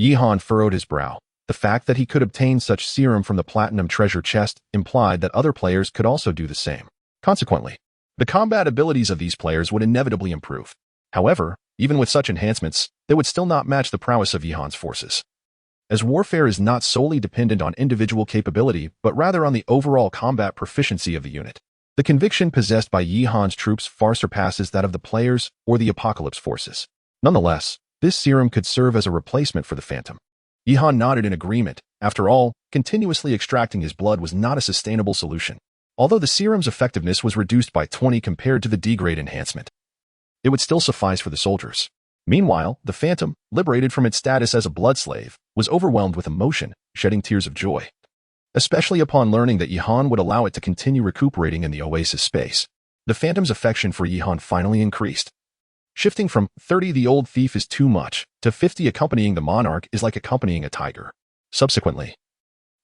Speaker 1: Yihan furrowed his brow. The fact that he could obtain such serum from the platinum treasure chest implied that other players could also do the same. Consequently, the combat abilities of these players would inevitably improve. However, even with such enhancements, they would still not match the prowess of Yihan's forces. As warfare is not solely dependent on individual capability, but rather on the overall combat proficiency of the unit, the conviction possessed by Yihan's troops far surpasses that of the players or the Apocalypse forces. Nonetheless, this serum could serve as a replacement for the Phantom. Yihan nodded in agreement. After all, continuously extracting his blood was not a sustainable solution. Although the serum's effectiveness was reduced by 20 compared to the D-grade enhancement, it would still suffice for the soldiers. Meanwhile, the Phantom, liberated from its status as a blood slave, was overwhelmed with emotion, shedding tears of joy, especially upon learning that Yihan would allow it to continue recuperating in the Oasis space. The Phantom's affection for Yihan finally increased. Shifting from 30 the old thief is too much to 50 accompanying the monarch is like accompanying a tiger. Subsequently,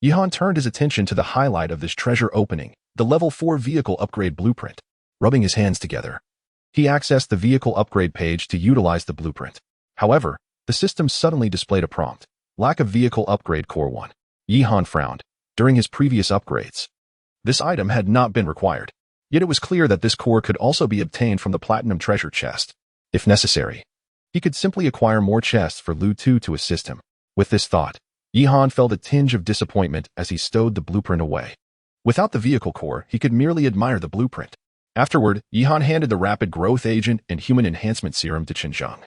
Speaker 1: Yihan turned his attention to the highlight of this treasure opening, the level 4 vehicle upgrade blueprint. Rubbing his hands together, he accessed the vehicle upgrade page to utilize the blueprint. However, the system suddenly displayed a prompt: lack of vehicle upgrade core 1. Yihan frowned. During his previous upgrades, this item had not been required. Yet it was clear that this core could also be obtained from the platinum treasure chest. If necessary, he could simply acquire more chests for Lu Tu to assist him. With this thought, Yihan felt a tinge of disappointment as he stowed the blueprint away. Without the vehicle core, he could merely admire the blueprint. Afterward, Yihan handed the rapid growth agent and human enhancement serum to Chunzheng.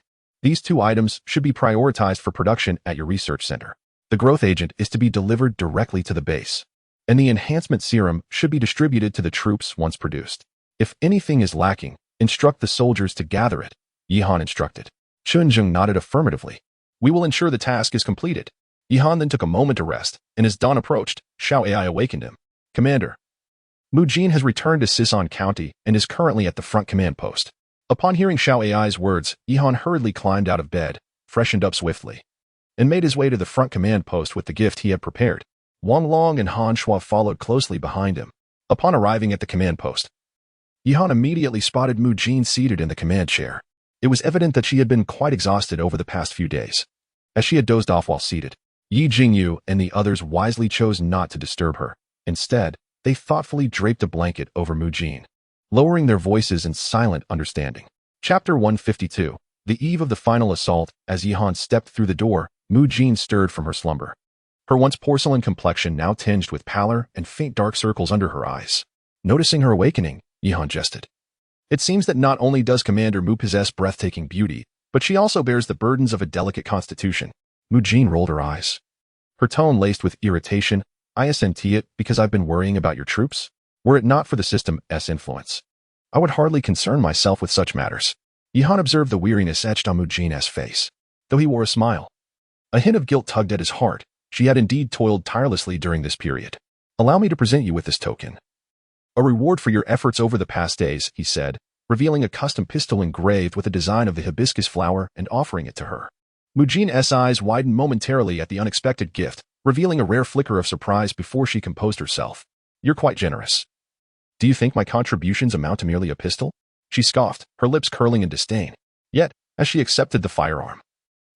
Speaker 1: These 2 items should be prioritized for production at your research center. The growth agent is to be delivered directly to the base, and the enhancement serum should be distributed to the troops once produced. If anything is lacking, instruct the soldiers to gather it, Yihan instructed. Chunzheng nodded affirmatively. We will ensure the task is completed. Yihan then took a moment to rest, and as dawn approached, Xiao Ai awakened him. Commander, Mu Jin has returned to Sisan County and is currently at the front command post. Upon hearing Xiao Ai's words, Yihan hurriedly climbed out of bed, freshened up swiftly, and made his way to the front command post with the gift he had prepared. Wang Long and Han Shuo followed closely behind him. Upon arriving at the command post, Yihan immediately spotted Mu Jin seated in the command chair. It was evident that she had been quite exhausted over the past few days. As she had dozed off while seated, Yi Jingyu and the others wisely chose not to disturb her. Instead, they thoughtfully draped a blanket over Mu Jin, lowering their voices in silent understanding. Chapter 152. The eve of the final assault. As Yihan stepped through the door, Mu Jin stirred from her slumber. her once porcelain complexion now tinged with pallor and faint dark circles under her eyes. Noticing her awakening, Yihan jested. It seems that not only does Commander Mu possess breathtaking beauty, but she also bears the burdens of a delicate constitution. Mu Jin rolled her eyes. Her tone laced with irritation. I assent it because I've been worrying about your troops. Were it not for the system's influence, I would hardly concern myself with such matters. Yihan observed the weariness etched on Mu Jin's face, though he wore a smile. A hint of guilt tugged at his heart. She had indeed toiled tirelessly during this period. Allow me to present you with this token. A reward for your efforts over the past days, he said, revealing a custom pistol engraved with a design of the hibiscus flower and offering it to her. Mu Jin's eyes widened momentarily at the unexpected gift, revealing a rare flicker of surprise before she composed herself. You're quite generous. Do you think my contributions amount to merely a pistol? She scoffed, her lips curling in disdain. Yet, as she accepted the firearm,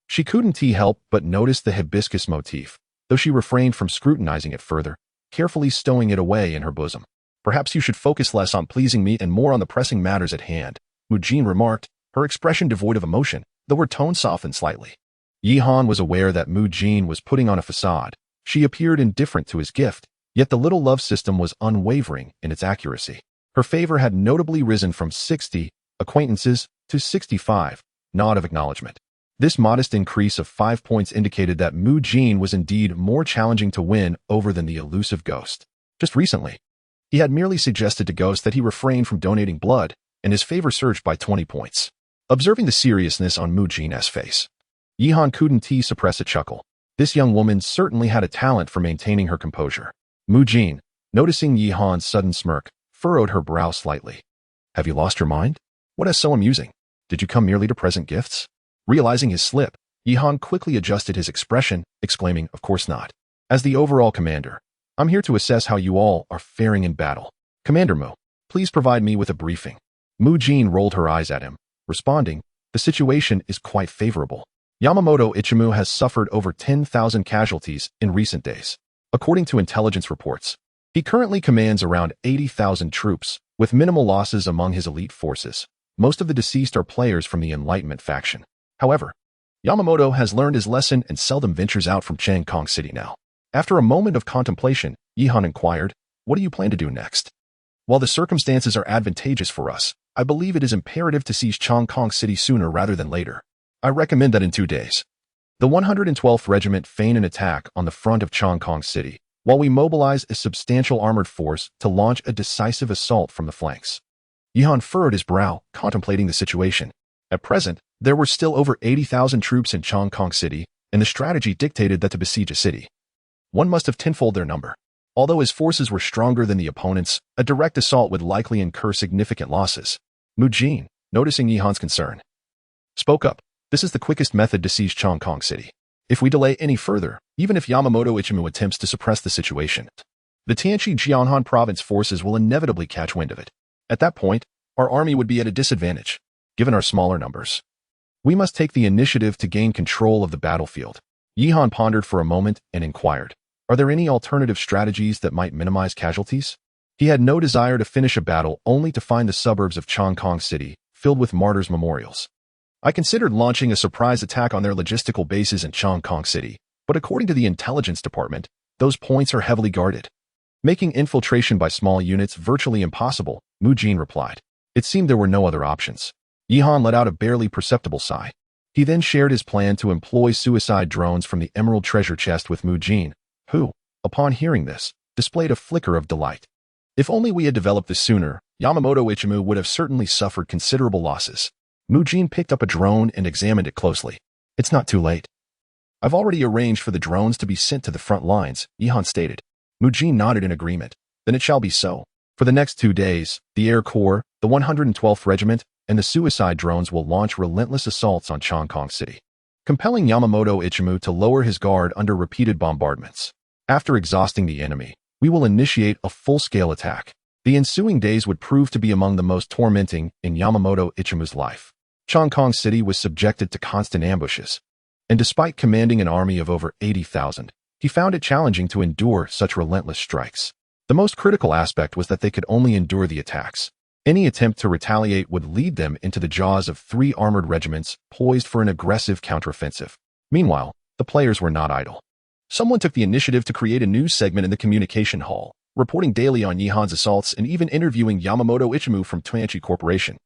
Speaker 1: she couldn't help but notice the hibiscus motif, though she refrained from scrutinizing it further, carefully stowing it away in her bosom. Perhaps you should focus less on pleasing me and more on the pressing matters at hand, Mu Jin remarked, her expression devoid of emotion, though her tone softened slightly. Yihan was aware that Mu Jin was putting on a facade. She appeared indifferent to his gift, yet the little love system was unwavering in its accuracy. Her favor had notably risen from 60 acquaintances to 65, nod of acknowledgement. This modest increase of 5 points indicated that Mu Jin was indeed more challenging to win over than the elusive Ghost. Just recently, he had merely suggested to Ghost that he refrain from donating blood, and his favor surged by 20 points. Observing the seriousness on Mu Jin's face, Yihan couldn't suppress a chuckle. This young woman certainly had a talent for maintaining her composure. Mu Jin, noticing Yihan's sudden smirk, furrowed her brow slightly. Have you lost your mind? What is so amusing? Did you come merely to present gifts? Realizing his slip, Yihan quickly adjusted his expression, exclaiming, of course not. As the overall commander, I'm here to assess how you all are faring in battle. Commander Mu, please provide me with a briefing. Mu Jin rolled her eyes at him, responding, the situation is quite favorable. Yamamoto Ichimu has suffered over 10,000 casualties in recent days. According to intelligence reports, he currently commands around 80,000 troops, with minimal losses among his elite forces. Most of the deceased are players from the Enlightenment faction. However, Yamamoto has learned his lesson and seldom ventures out from Changkong City now. After a moment of contemplation, Yihan inquired, what do you plan to do next? While the circumstances are advantageous for us, I believe it is imperative to seize Changkong City sooner rather than later. I recommend that in 2 days. The 112th Regiment feign an attack on the front of Changkong City, while we mobilize a substantial armored force to launch a decisive assault from the flanks. Yihan furrowed his brow, contemplating the situation. At present, there were still over 80,000 troops in Changkong City, and the strategy dictated that to besiege a city, one must have tenfold their number. Although his forces were stronger than the opponents, a direct assault would likely incur significant losses. Mu Jin, noticing Yihan's concern, spoke up. This is the quickest method to seize Changkong City. If we delay any further, even if Yamamoto Ichimu attempts to suppress the situation, the Tianchi Jianhan province forces will inevitably catch wind of it. At that point, our army would be at a disadvantage, given our smaller numbers. We must take the initiative to gain control of the battlefield. Yihan pondered for a moment and inquired, are there any alternative strategies that might minimize casualties? He had no desire to finish a battle only to find the suburbs of Changkong City filled with martyrs' memorials. I considered launching a surprise attack on their logistical bases in Changkong City, but according to the intelligence department, those points are heavily guarded, making infiltration by small units virtually impossible, Mu Jin replied. It seemed there were no other options. Yihan let out a barely perceptible sigh. He then shared his plan to employ suicide drones from the emerald treasure chest with Mu Jin, who, upon hearing this, displayed a flicker of delight. If only we had developed this sooner, Yamamoto Ichimu would have certainly suffered considerable losses. Mu Jin picked up a drone and examined it closely. It's not too late. I've already arranged for the drones to be sent to the front lines, Yihan stated. Mu Jin nodded in agreement. Then it shall be so. For the next 2 days, the Air Corps, the 112th Regiment, and the suicide drones will launch relentless assaults on Changkong City, compelling Yamamoto Ichimu to lower his guard under repeated bombardments. After exhausting the enemy, we will initiate a full-scale attack. The ensuing days would prove to be among the most tormenting in Yamamoto Ichimu's life. Changkong City was subjected to constant ambushes, and despite commanding an army of over 80,000, he found it challenging to endure such relentless strikes. The most critical aspect was that they could only endure the attacks. Any attempt to retaliate would lead them into the jaws of 3 armored regiments poised for an aggressive counteroffensive. Meanwhile, the players were not idle. Someone took the initiative to create a news segment in the communication hall, reporting daily on Yihan's assaults and even interviewing Yamamoto Ichimu from Toyanchi Corporation.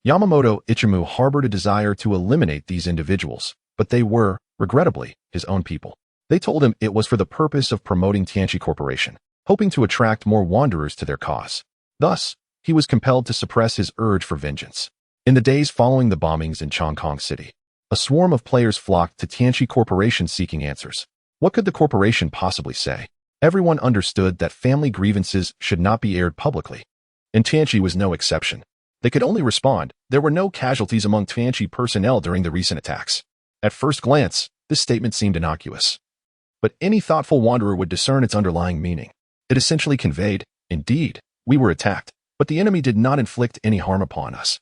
Speaker 1: Yamamoto Ichimu harbored a desire to eliminate these individuals, but they were, regrettably, his own people. They told him it was for the purpose of promoting Toyanchi Corporation, hoping to attract more wanderers to their cause. Thus, he was compelled to suppress his urge for vengeance. In the days following the bombings in Chongqing City, a swarm of players flocked to Toyanchi Corporation seeking answers. What could the corporation possibly say? Everyone understood that family grievances should not be aired publicly. And Toyanchi was no exception. They could only respond, there were no casualties among Toyanchi personnel during the recent attacks. At first glance, this statement seemed innocuous. But any thoughtful wanderer would discern its underlying meaning. It essentially conveyed, indeed, we were attacked, but the enemy did not inflict any harm upon us.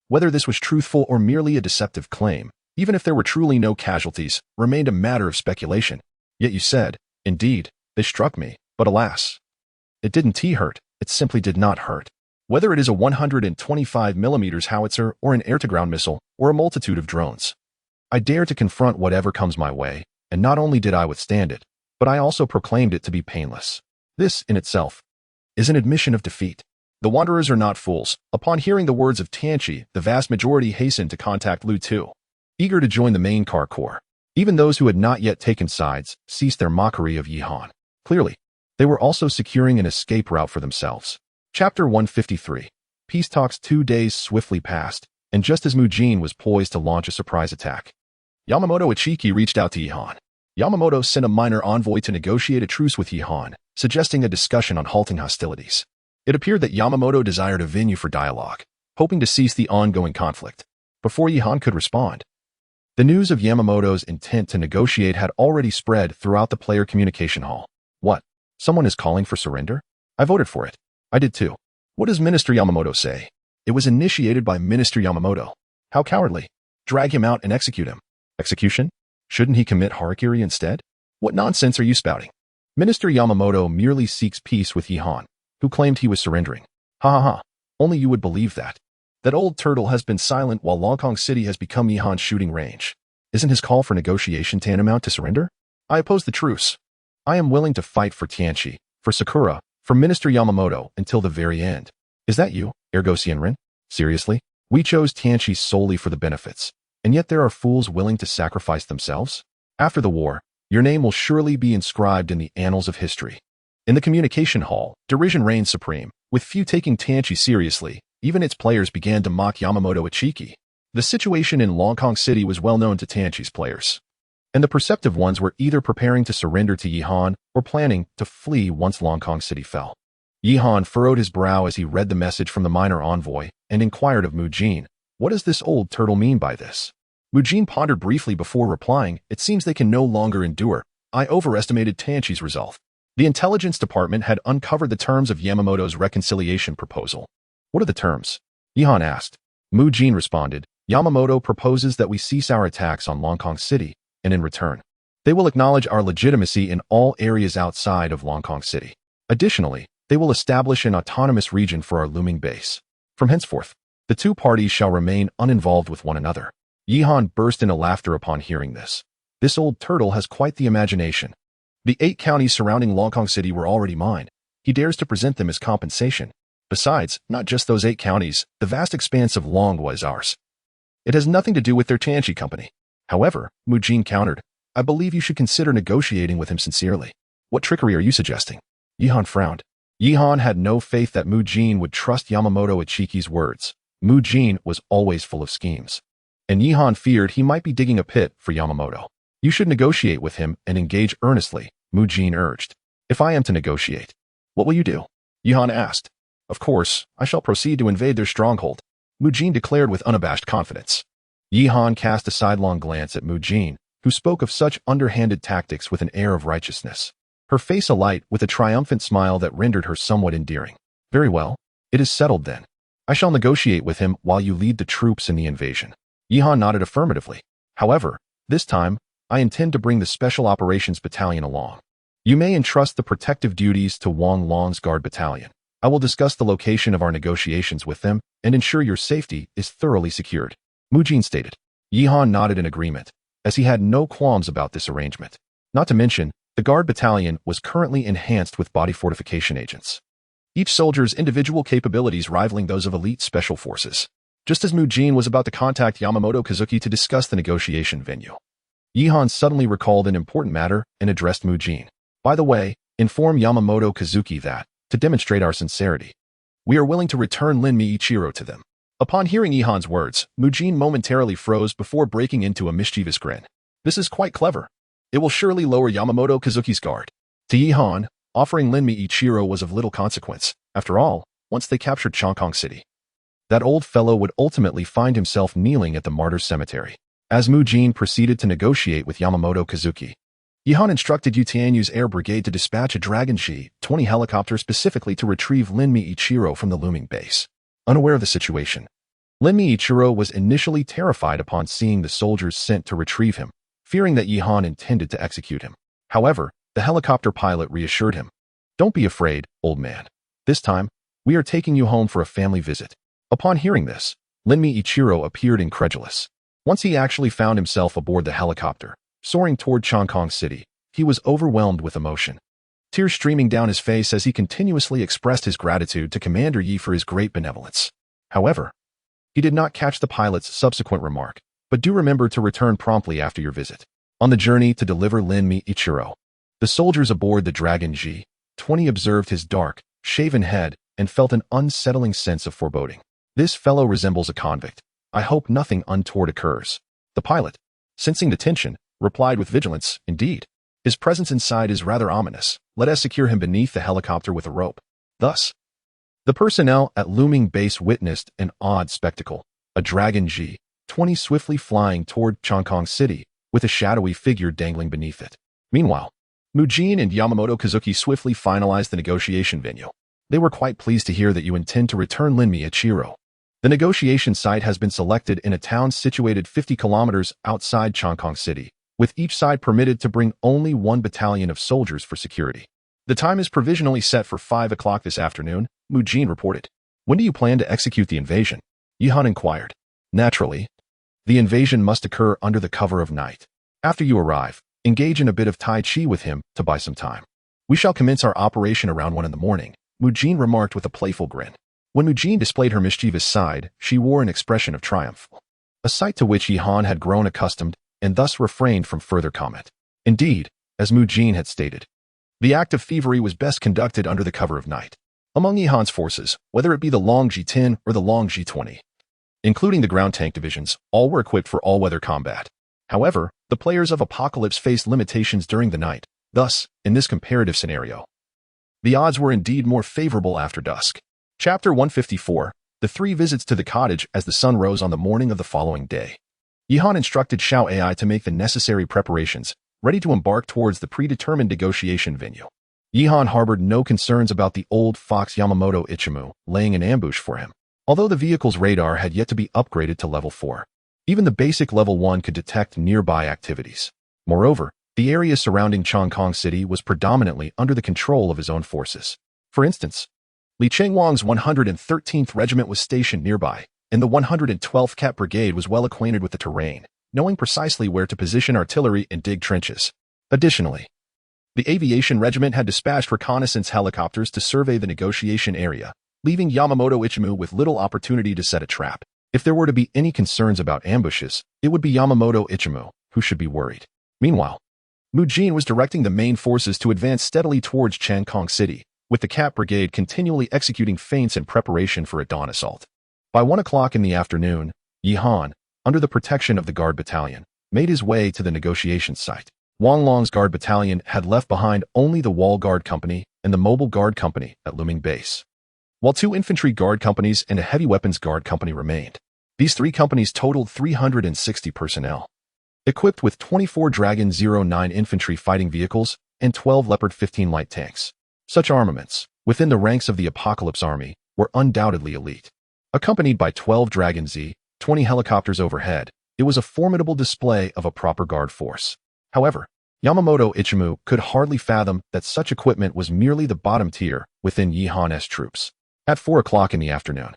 Speaker 1: Whether this was truthful or merely a deceptive claim, even if there were truly no casualties, remained a matter of speculation. Yet you said, indeed, they struck me, but alas. It didn't hurt, it simply did not hurt. Whether it is a 125mm howitzer or an air-to-ground missile or a multitude of drones. I dare to confront whatever comes my way, and not only did I withstand it, but I also proclaimed it to be painless. This, in itself, is an admission of defeat. The wanderers are not fools. Upon hearing the words of Toyanchi, the vast majority hastened to contact Lu Tu, eager to join the main car corps. Even those who had not yet taken sides ceased their mockery of Yihan. Clearly, they were also securing an escape route for themselves. Chapter 153. Peace talks. 2 days swiftly passed, and just as Mujin was poised to launch a surprise attack, Yamamoto Ichiki reached out to Yihan. Yamamoto sent a minor envoy to negotiate a truce with Yihan, suggesting a discussion on halting hostilities. It appeared that Yamamoto desired a venue for dialogue, hoping to cease the ongoing conflict. Before Yihan could respond, the news of Yamamoto's intent to negotiate had already spread throughout the player communication hall. What? Someone is calling for surrender? I voted for it. I did too. What does Minister Yamamoto say? It was initiated by Minister Yamamoto. How cowardly. Drag him out and execute him. Execution? Shouldn't he commit harakiri instead? What nonsense are you spouting? Minister Yamamoto merely seeks peace with Yihan, who claimed he was surrendering. Ha ha ha. Only you would believe that. That old turtle has been silent while Longkong City has become Yihan's shooting range. Isn't his call for negotiation tantamount to surrender? I oppose the truce. I am willing to fight for Toyanchi, for Sakura, for Minister Yamamoto until the very end. Is that you, Ergo Xianren? Seriously? We chose Toyanchi solely for the benefits, and yet there are fools willing to sacrifice themselves? After the war, your name will surely be inscribed in the annals of history. In the communication hall, derision reigned supreme, with few taking Toyanchi seriously. Even its players began to mock Yamamoto Ichiki. The situation in Longkong City was well known to Toyanchi's players, and the perceptive ones were either preparing to surrender to Yihan or planning to flee once Longkong City fell. Yihan furrowed his brow as he read the message from the minor envoy and inquired of Mujin, what does this old turtle mean by this? Mujin pondered briefly before replying, it seems they can no longer endure. I overestimated Toyanchi's resolve. The intelligence department had uncovered the terms of Yamamoto's reconciliation proposal. What are the terms? Yihan asked. Mujin responded, Yamamoto proposes that we cease our attacks on Longkong City, and in return, they will acknowledge our legitimacy in all areas outside of Longkong City. Additionally, they will establish an autonomous region for our looming base. From henceforth, the two parties shall remain uninvolved with one another. Yihan burst into laughter upon hearing this. This old turtle has quite the imagination. The 8 counties surrounding Longkong City were already mine. He dares to present them as compensation. Besides, not just those 8 counties, the vast expanse of Longwa is ours. It has nothing to do with their Toyanchi company. However, Mujin countered, I believe you should consider negotiating with him sincerely. What trickery are you suggesting? Yihan frowned. Yihan had no faith that Mujin would trust Yamamoto Ichiki's words. Mujin was always full of schemes. And Yihan feared he might be digging a pit for Yamamoto. You should negotiate with him and engage earnestly, Mujin urged. If I am to negotiate, what will you do? Yihan asked. Of course, I shall proceed to invade their stronghold, Mujin declared with unabashed confidence. Yihan cast a sidelong glance at Mujin, who spoke of such underhanded tactics with an air of righteousness, her face alight with a triumphant smile that rendered her somewhat endearing. Very well, it is settled then. I shall negotiate with him while you lead the troops in the invasion. Yihan nodded affirmatively. However, this time, I intend to bring the Special Operations Battalion along. You may entrust the protective duties to Wang Long's Guard Battalion. I will discuss the location of our negotiations with them and ensure your safety is thoroughly secured. Mujin stated. Yihan nodded in agreement, as he had no qualms about this arrangement. Not to mention, the The guard battalion was currently enhanced with body fortification agents, each soldier's individual capabilities rivaling those of elite special forces. Just as Mujin was about to contact Yamamoto Kazuki to discuss the negotiation venue, Yihan suddenly recalled an important matter and addressed Mujin. By the way, inform Yamamoto Kazuki that, to demonstrate our sincerity, we are willing to return Lin Miichiro to them. Upon hearing Yihan's words, Mujin momentarily froze before breaking into a mischievous grin. This is quite clever. It will surely lower Yamamoto Kazuki's guard. To Yihan, offering Lin Miichiro was of little consequence. After all, once they captured Chongqing City, that old fellow would ultimately find himself kneeling at the martyrs' cemetery. As Mujin proceeded to negotiate with Yamamoto Kazuki, Yihan instructed Yu Tianyu's air brigade to dispatch a Dragon G-20 helicopter specifically to retrieve Lin Miichiro from the looming base. Unaware of the situation, Lin Miichiro was initially terrified upon seeing the soldiers sent to retrieve him, fearing that Yihan intended to execute him. However, the helicopter pilot reassured him. Don't be afraid, old man. This time, we are taking you home for a family visit. Upon hearing this, Lin Miichiro appeared incredulous. Once he actually found himself aboard the helicopter, soaring toward Chongqing City, he was overwhelmed with emotion. Tears streaming down his face as he continuously expressed his gratitude to Commander Yi for his great benevolence. However, he did not catch the pilot's subsequent remark, but do remember to return promptly after your visit. On the journey to deliver Lin Miichiro, the soldiers aboard the Dragon G-20 observed his dark, shaven head and felt an unsettling sense of foreboding. This fellow resembles a convict. I hope nothing untoward occurs. The pilot, sensing the tension, replied with vigilance, indeed. His presence inside is rather ominous. Let us secure him beneath the helicopter with a rope. Thus, the personnel at looming base witnessed an odd spectacle. A Dragon G-20 swiftly flying toward Chongqing City, with a shadowy figure dangling beneath it. Meanwhile, Mujin and Yamamoto Kazuki swiftly finalized the negotiation venue. They were quite pleased to hear that you intend to return Lin Miichiro. The negotiation site has been selected in a town situated 50 kilometers outside Chongqing City, with each side permitted to bring only one battalion of soldiers for security. The time is provisionally set for 5 o'clock this afternoon, Mujin reported. When do you plan to execute the invasion? Yihan inquired. Naturally, the invasion must occur under the cover of night. After you arrive, engage in a bit of Tai Chi with him to buy some time. We shall commence our operation around 1 in the morning, Mujin remarked with a playful grin. When Mujin displayed her mischievous side, she wore an expression of triumph, a sight to which Yihan had grown accustomed and thus refrained from further comment. Indeed, as Mujin had stated, the act of thievery was best conducted under the cover of night. Among Yihan's forces, whether it be the Long G-10 or the Long G-20, including the ground tank divisions, all were equipped for all-weather combat. However, the players of Apocalypse faced limitations during the night. Thus, in this comparative scenario, the odds were indeed more favorable after dusk. Chapter 154, The 3 Visits to the Cottage as the sun rose on the morning of the following day. Yihan instructed Xiao AI to make the necessary preparations, ready to embark towards the predetermined negotiation venue. Yihan harbored no concerns about the old fox Yamamoto Ichimu laying an ambush for him. Although the vehicle's radar had yet to be upgraded to level 4, even the basic level 1 could detect nearby activities. Moreover, the area surrounding Chongqing City was predominantly under the control of his own forces. For instance, Li Chengwang's 113th Regiment was stationed nearby, and the 112th Cat Brigade was well acquainted with the terrain, knowing precisely where to position artillery and dig trenches. Additionally, the Aviation Regiment had dispatched reconnaissance helicopters to survey the negotiation area, leaving Yamamoto Ichimu with little opportunity to set a trap. If there were to be any concerns about ambushes, it would be Yamamoto Ichimu who should be worried. Meanwhile, Mujin was directing the main forces to advance steadily towards Chongqing City, with the Cat Brigade continually executing feints in preparation for a dawn assault. By 1 o'clock in the afternoon, Yihan, under the protection of the Guard Battalion, made his way to the negotiation site. Wang Long's Guard Battalion had left behind only the Wall Guard Company and the Mobile Guard Company at Looming Base, while 2 Infantry Guard Companies and a Heavy Weapons Guard Company remained. These 3 companies totaled 360 personnel, equipped with 24 Dragon 09 infantry fighting vehicles and 12 Leopard 15 light tanks. Such armaments, within the ranks of the Apocalypse Army, were undoubtedly elite. Accompanied by 12 Dragon Z-20 helicopters overhead, it was a formidable display of a proper guard force. However, Yamamoto Ichimu could hardly fathom that such equipment was merely the bottom tier within Yihan's troops. At 4 o'clock in the afternoon,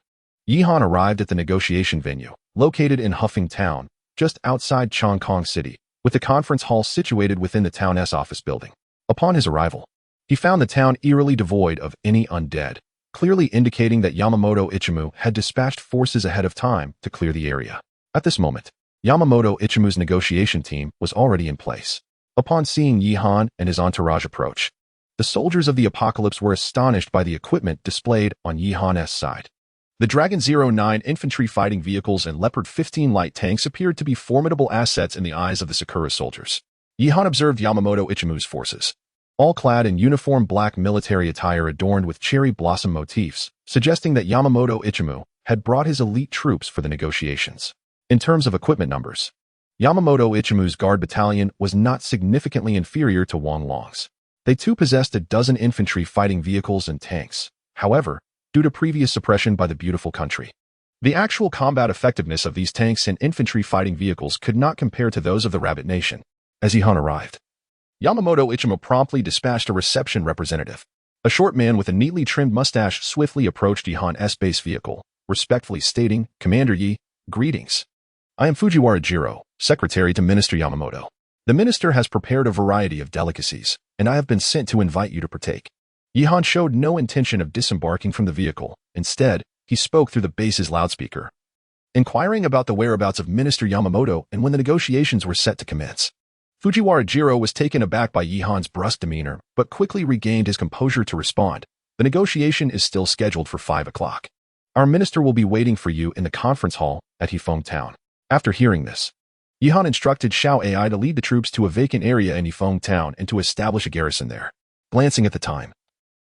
Speaker 1: Yihan arrived at the negotiation venue, located in Huffing Town, just outside Chongqing City, with the conference hall situated within the town's office building. Upon his arrival, he found the town eerily devoid of any undead, clearly indicating that Yamamoto Ichimu had dispatched forces ahead of time to clear the area. At this moment, Yamamoto Ichimu's negotiation team was already in place. Upon seeing Yihan and his entourage approach, the soldiers of the apocalypse were astonished by the equipment displayed on Yihan's side. The Dragon 09 infantry fighting vehicles and Leopard 15 light tanks appeared to be formidable assets in the eyes of the Sakura soldiers. Yihan observed Yamamoto Ichimu's forces, all clad in uniform black military attire adorned with cherry blossom motifs, suggesting that Yamamoto Ichimu had brought his elite troops for the negotiations. In terms of equipment numbers, Yamamoto Ichimu's guard battalion was not significantly inferior to Wang Long's. They too possessed a dozen infantry fighting vehicles and tanks, however, due to previous suppression by the beautiful country. The actual combat effectiveness of these tanks and infantry fighting vehicles could not compare to those of the Rabbit Nation. As Yihan arrived, Yamamoto Ichimu promptly dispatched a reception representative. A short man with a neatly trimmed mustache swiftly approached Yihan's base vehicle, respectfully stating, "Commander Yi, greetings. I am Fujiwara Jiro, secretary to Minister Yamamoto. The minister has prepared a variety of delicacies, and I have been sent to invite you to partake." Yihan showed no intention of disembarking from the vehicle. Instead, he spoke through the base's loudspeaker, inquiring about the whereabouts of Minister Yamamoto and when the negotiations were set to commence. Fujiwara Jiro was taken aback by Yihan's brusque demeanor, but quickly regained his composure to respond. "The negotiation is still scheduled for 5 o'clock. Our minister will be waiting for you in the conference hall at Hefeng Town." After hearing this, Yihan instructed Xiao Ai to lead the troops to a vacant area in Hefeng Town and to establish a garrison there. Glancing at the time,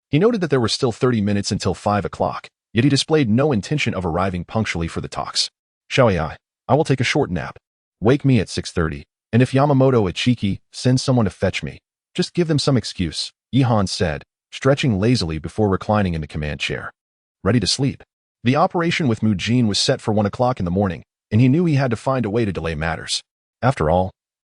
Speaker 1: he noted that there were still 30 minutes until 5 o'clock, yet he displayed no intention of arriving punctually for the talks. "Xiao Ai, I will take a short nap. Wake me at 6:30. And if Yamamoto Ichiki sends someone to fetch me, just give them some excuse," Yihan said, stretching lazily before reclining in the command chair. Ready to sleep. The operation with Mujin was set for 1 o'clock in the morning, and he knew he had to find a way to delay matters. After all,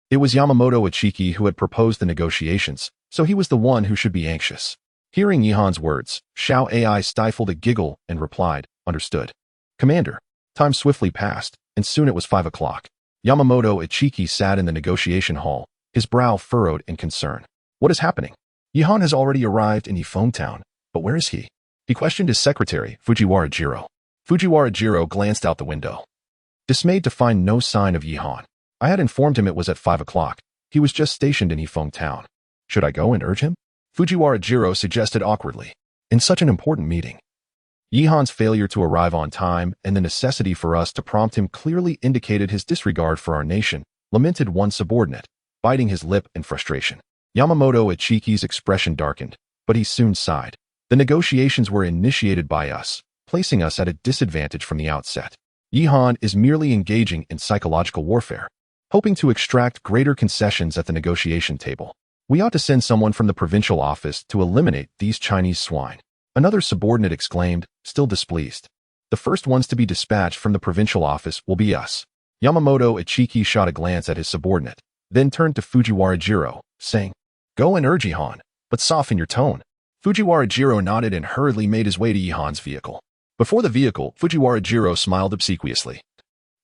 Speaker 1: it was Yamamoto Ichiki who had proposed the negotiations, so he was the one who should be anxious. Hearing Yihan's words, Xiao Ai stifled a giggle and replied, "Understood. Commander." Time swiftly passed, and soon it was 5 o'clock. Yamamoto Ichiki sat in the negotiation hall, his brow furrowed in concern. What is happening? Yihan has already arrived in Hefeng Town, but where is he? He questioned his secretary, Fujiwara Jiro. Fujiwara Jiro glanced out the window, dismayed to find no sign of Yihan. "I had informed him it was at 5 o'clock. He was just stationed in Hefeng Town. Should I go and urge him?" Fujiwara Jiro suggested awkwardly. "In such an important meeting." Yihan's failure to arrive on time and the necessity for us to prompt him clearly indicated his disregard for our nation, lamented one subordinate, biting his lip in frustration. Yamamoto Ichiki's expression darkened, but he soon sighed. The negotiations were initiated by us, placing us at a disadvantage from the outset. Yihan is merely engaging in psychological warfare, hoping to extract greater concessions at the negotiation table. We ought to send someone from the provincial office to eliminate these Chinese swine. Another subordinate exclaimed, still displeased. "The first ones to be dispatched from the provincial office will be us." Yamamoto Ichiki shot a glance at his subordinate, then turned to Fujiwara Jiro, saying, "Go and urge Yihan, but soften your tone." Fujiwara Jiro nodded and hurriedly made his way to Yihan's vehicle. Before the vehicle, Fujiwara Jiro smiled obsequiously.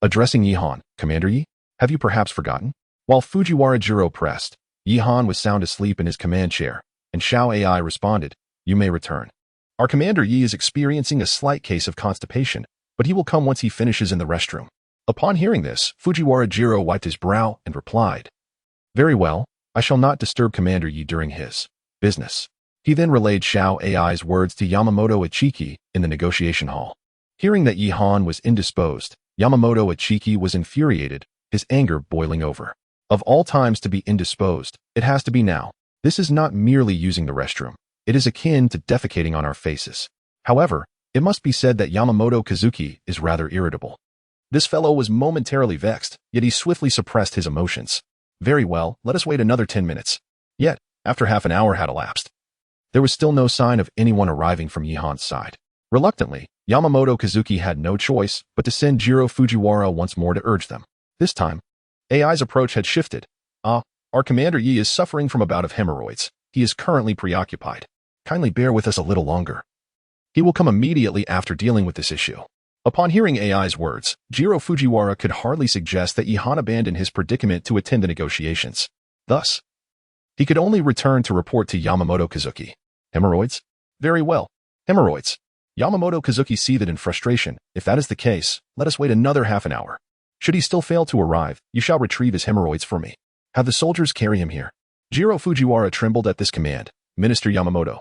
Speaker 1: Addressing Yihan, "Commander Yi, have you perhaps forgotten?" While Fujiwara Jiro pressed, Yihan was sound asleep in his command chair, and Xiao Ai responded, "You may return. Our Commander Yi is experiencing a slight case of constipation, but he will come once he finishes in the restroom." Upon hearing this, Fujiwara Jiro wiped his brow and replied, "Very well, I shall not disturb Commander Yi during his business." He then relayed Xiao Ai's words to Yamamoto Ichiki in the negotiation hall. Hearing that Yihan was indisposed, Yamamoto Ichiki was infuriated, his anger boiling over. Of all times to be indisposed, it has to be now. This is not merely using the restroom. It is akin to defecating on our faces. However, it must be said that Yamamoto Kazuki is rather irritable. This fellow was momentarily vexed, yet he swiftly suppressed his emotions. "Very well, let us wait another 10 minutes. Yet, after half an hour had elapsed, there was still no sign of anyone arriving from Yihan's side. Reluctantly, Yamamoto Kazuki had no choice but to send Jiro Fujiwara once more to urge them. This time, AI's approach had shifted. Our Commander Yi is suffering from a bout of hemorrhoids. He is currently preoccupied. Kindly bear with us a little longer. He will come immediately after dealing with this issue." Upon hearing AI's words, Jiro Fujiwara could hardly suggest that Yihan abandon his predicament to attend the negotiations. Thus, He could only return to report to Yamamoto Kazuki. Hemorrhoids? Very well. Hemorrhoids. Yamamoto Kazuki seethed in frustration. If that is the case, let us wait another half an hour. Should he still fail to arrive, you shall retrieve his hemorrhoids for me. Have the soldiers carry him here. Jiro Fujiwara trembled at this command. Minister Yamamoto,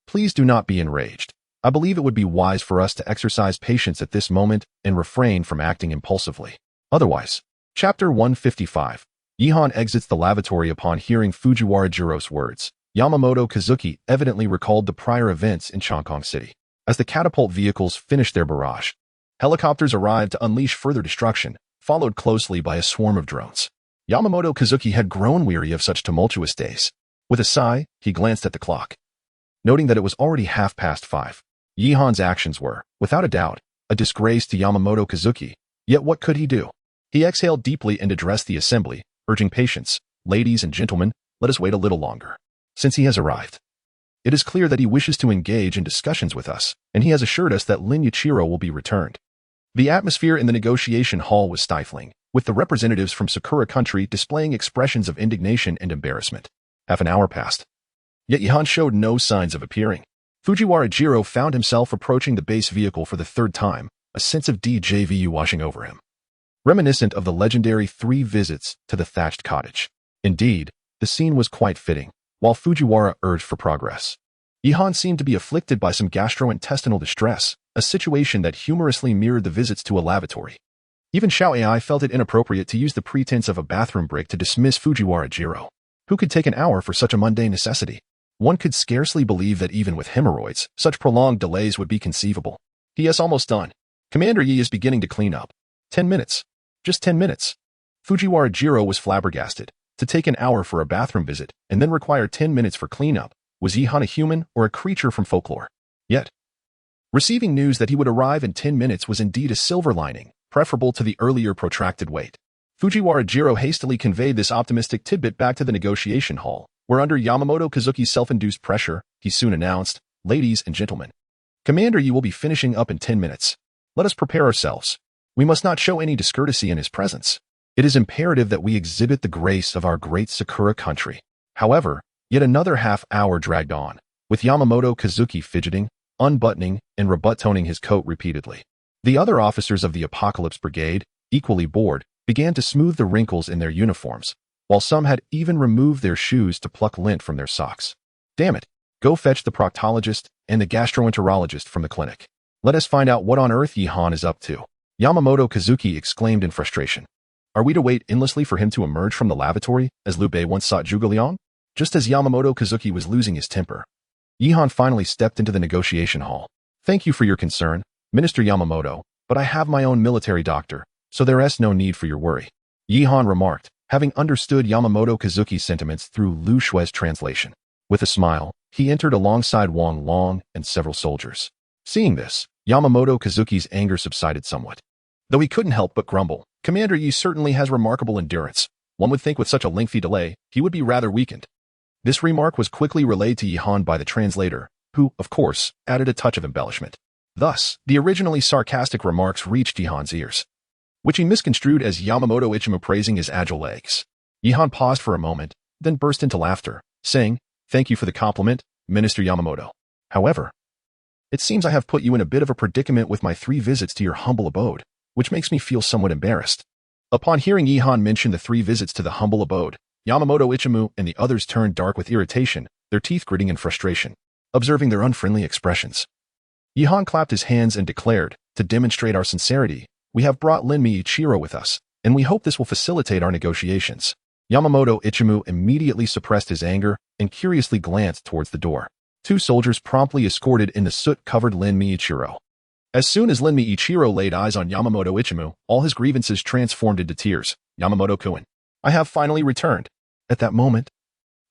Speaker 1: please do not be enraged. I believe it would be wise for us to exercise patience at this moment and refrain from acting impulsively. Otherwise. Chapter 155. Yihan exits the lavatory upon hearing Fujiwara Jiro's words. Yamamoto Kazuki evidently recalled the prior events in Chongqing City. As the catapult vehicles finished their barrage, helicopters arrived to unleash further destruction, followed closely by a swarm of drones. Yamamoto Kazuki had grown weary of such tumultuous days. With a sigh, he glanced at the clock. Noting that it was already 5:30. Yihan's actions were, without a doubt, a disgrace to Yamamoto Kazuki. Yet what could he do? He exhaled deeply and addressed the assembly, urging patience. Ladies and gentlemen, let us wait a little longer. Since he has arrived, it is clear that he wishes to engage in discussions with us, and he has assured us that Lin Yuichiro will be returned. The atmosphere in the negotiation hall was stifling, with the representatives from Sakura country displaying expressions of indignation and embarrassment. Half an hour passed. Yet Yihan showed no signs of appearing. Fujiwara Jiro found himself approaching the base vehicle for the third time, a sense of déjà vu washing over him. Reminiscent of the legendary 3 visits to the thatched cottage. Indeed, the scene was quite fitting, while Fujiwara urged for progress. Yihan seemed to be afflicted by some gastrointestinal distress, a situation that humorously mirrored the visits to a lavatory. Even Xiao Ai felt it inappropriate to use the pretense of a bathroom break to dismiss Fujiwara Jiro. Who could take an hour for such a mundane necessity? One could scarcely believe that even with hemorrhoids, such prolonged delays would be conceivable. He is almost done. Commander Yi is beginning to clean up. 10 minutes. Just 10 minutes. Fujiwara Jiro was flabbergasted. To take an hour for a bathroom visit and then require 10 minutes for cleanup. Was Yihan a human or a creature from folklore? Yet, receiving news that he would arrive in 10 minutes was indeed a silver lining, preferable to the earlier protracted wait. Fujiwara Jiro hastily conveyed this optimistic tidbit back to the negotiation hall, where under Yamamoto Kazuki's self-induced pressure, he soon announced, "Ladies and gentlemen, Commander Yi will be finishing up in 10 minutes. Let us prepare ourselves. We must not show any discourtesy in his presence. It is imperative that we exhibit the grace of our great Sakura country." However, yet another half hour dragged on, with Yamamoto Kazuki fidgeting, unbuttoning, and rebuttoning his coat repeatedly. The other officers of the Apocalypse Brigade, equally bored, began to smooth the wrinkles in their uniforms, while some had even removed their shoes to pluck lint from their socks. Damn it, go fetch the proctologist and the gastroenterologist from the clinic. Let us find out what on earth Yihan is up to. Yamamoto Kazuki exclaimed in frustration. Are we to wait endlessly for him to emerge from the lavatory, as Liu Bei once sought Zhuge Liang? Just as Yamamoto Kazuki was losing his temper, Yihan finally stepped into the negotiation hall. Thank you for your concern, Minister Yamamoto, but I have my own military doctor, so there is no need for your worry. Yihan remarked, having understood Yamamoto Kazuki's sentiments through Lu Shui's translation. With a smile, he entered alongside Wang Long and several soldiers. Seeing this, Yamamoto Kazuki's anger subsided somewhat. Though he couldn't help but grumble, Commander Yi certainly has remarkable endurance. One would think with such a lengthy delay, he would be rather weakened. This remark was quickly relayed to Yihan by the translator, who, of course, added a touch of embellishment. Thus, the originally sarcastic remarks reached Yihan's ears, which he misconstrued as Yamamoto Ichimu praising his agile legs. Yihan paused for a moment, then burst into laughter, saying, "Thank you for the compliment, Minister Yamamoto. However, it seems I have put you in a bit of a predicament with my 3 visits to your humble abode, which makes me feel somewhat embarrassed." Upon hearing Yihan mention the 3 visits to the humble abode, Yamamoto Ichimu and the others turned dark with irritation, their teeth gritting in frustration, observing their unfriendly expressions. Yihan clapped his hands and declared, "To demonstrate our sincerity, we have brought Lin Yuichiro with us, and we hope this will facilitate our negotiations." Yamamoto Ichimu immediately suppressed his anger and curiously glanced towards the door. 2 soldiers promptly escorted in the soot-covered Lin Yuichiro. As soon as Lin Yuichiro laid eyes on Yamamoto Ichimu, all his grievances transformed into tears. "Yamamoto-kun, I have finally returned." At that moment,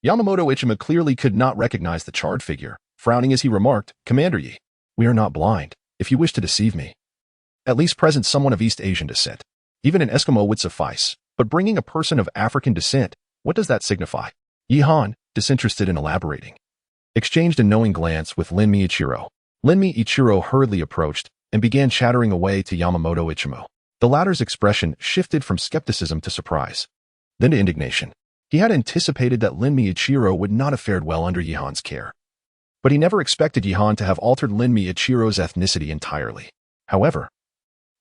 Speaker 1: Yamamoto Ichimu clearly could not recognize the charred figure, frowning as he remarked, "Commander Yi, we are not blind. If you wish to deceive me, at least present someone of East Asian descent. Even an Eskimo would suffice, but bringing a person of African descent, what does that signify?" Yihan, disinterested in elaborating, exchanged a knowing glance with Lin Yuichiro. Lin Yuichiro hurriedly approached and began chattering away to Yamamoto Ichimu. The latter's expression shifted from skepticism to surprise, then to indignation. He had anticipated that Lin Miichiro would not have fared well under Yihan's care. But he never expected Yihan to have altered Lin Miichiro's ethnicity entirely. However,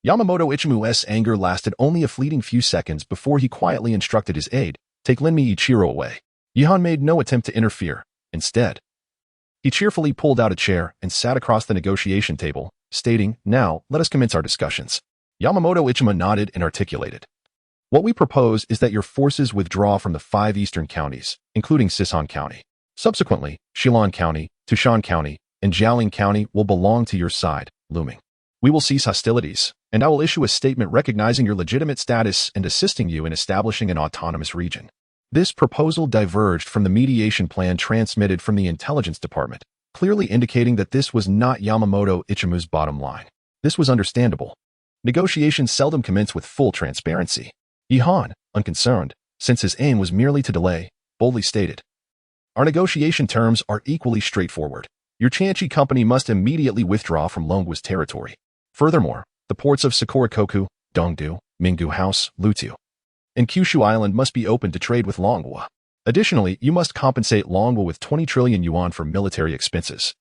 Speaker 1: Yamamoto Ichimu's anger lasted only a fleeting few seconds before he quietly instructed his aide, "Take Lin Miichiro away." Yihan made no attempt to interfere. Instead, he cheerfully pulled out a chair and sat across the negotiation table, stating, "Now, let us commence our discussions." Yamamoto Ichima nodded and articulated, "What we propose is that your forces withdraw from the 5 eastern counties, including Sisan County. Subsequently, Shilin County, Tushan County, and Jialing County will belong to your side, looming. We will cease hostilities, and I will issue a statement recognizing your legitimate status and assisting you in establishing an autonomous region." This proposal diverged from the mediation plan transmitted from the intelligence department, clearly indicating that this was not Yamamoto Ichimu's bottom line. This was understandable. Negotiations seldom commence with full transparency. Yihan, unconcerned, since his aim was merely to delay, boldly stated, "Our negotiation terms are equally straightforward. Your Chanchi company must immediately withdraw from Longgua's territory. Furthermore, the ports of Sakurakoku, Dongdu, Minggu House, Lutu, and Kyushu Island must be open to trade with Longhua. Additionally, you must compensate Longhua with 20 trillion yuan for military expenses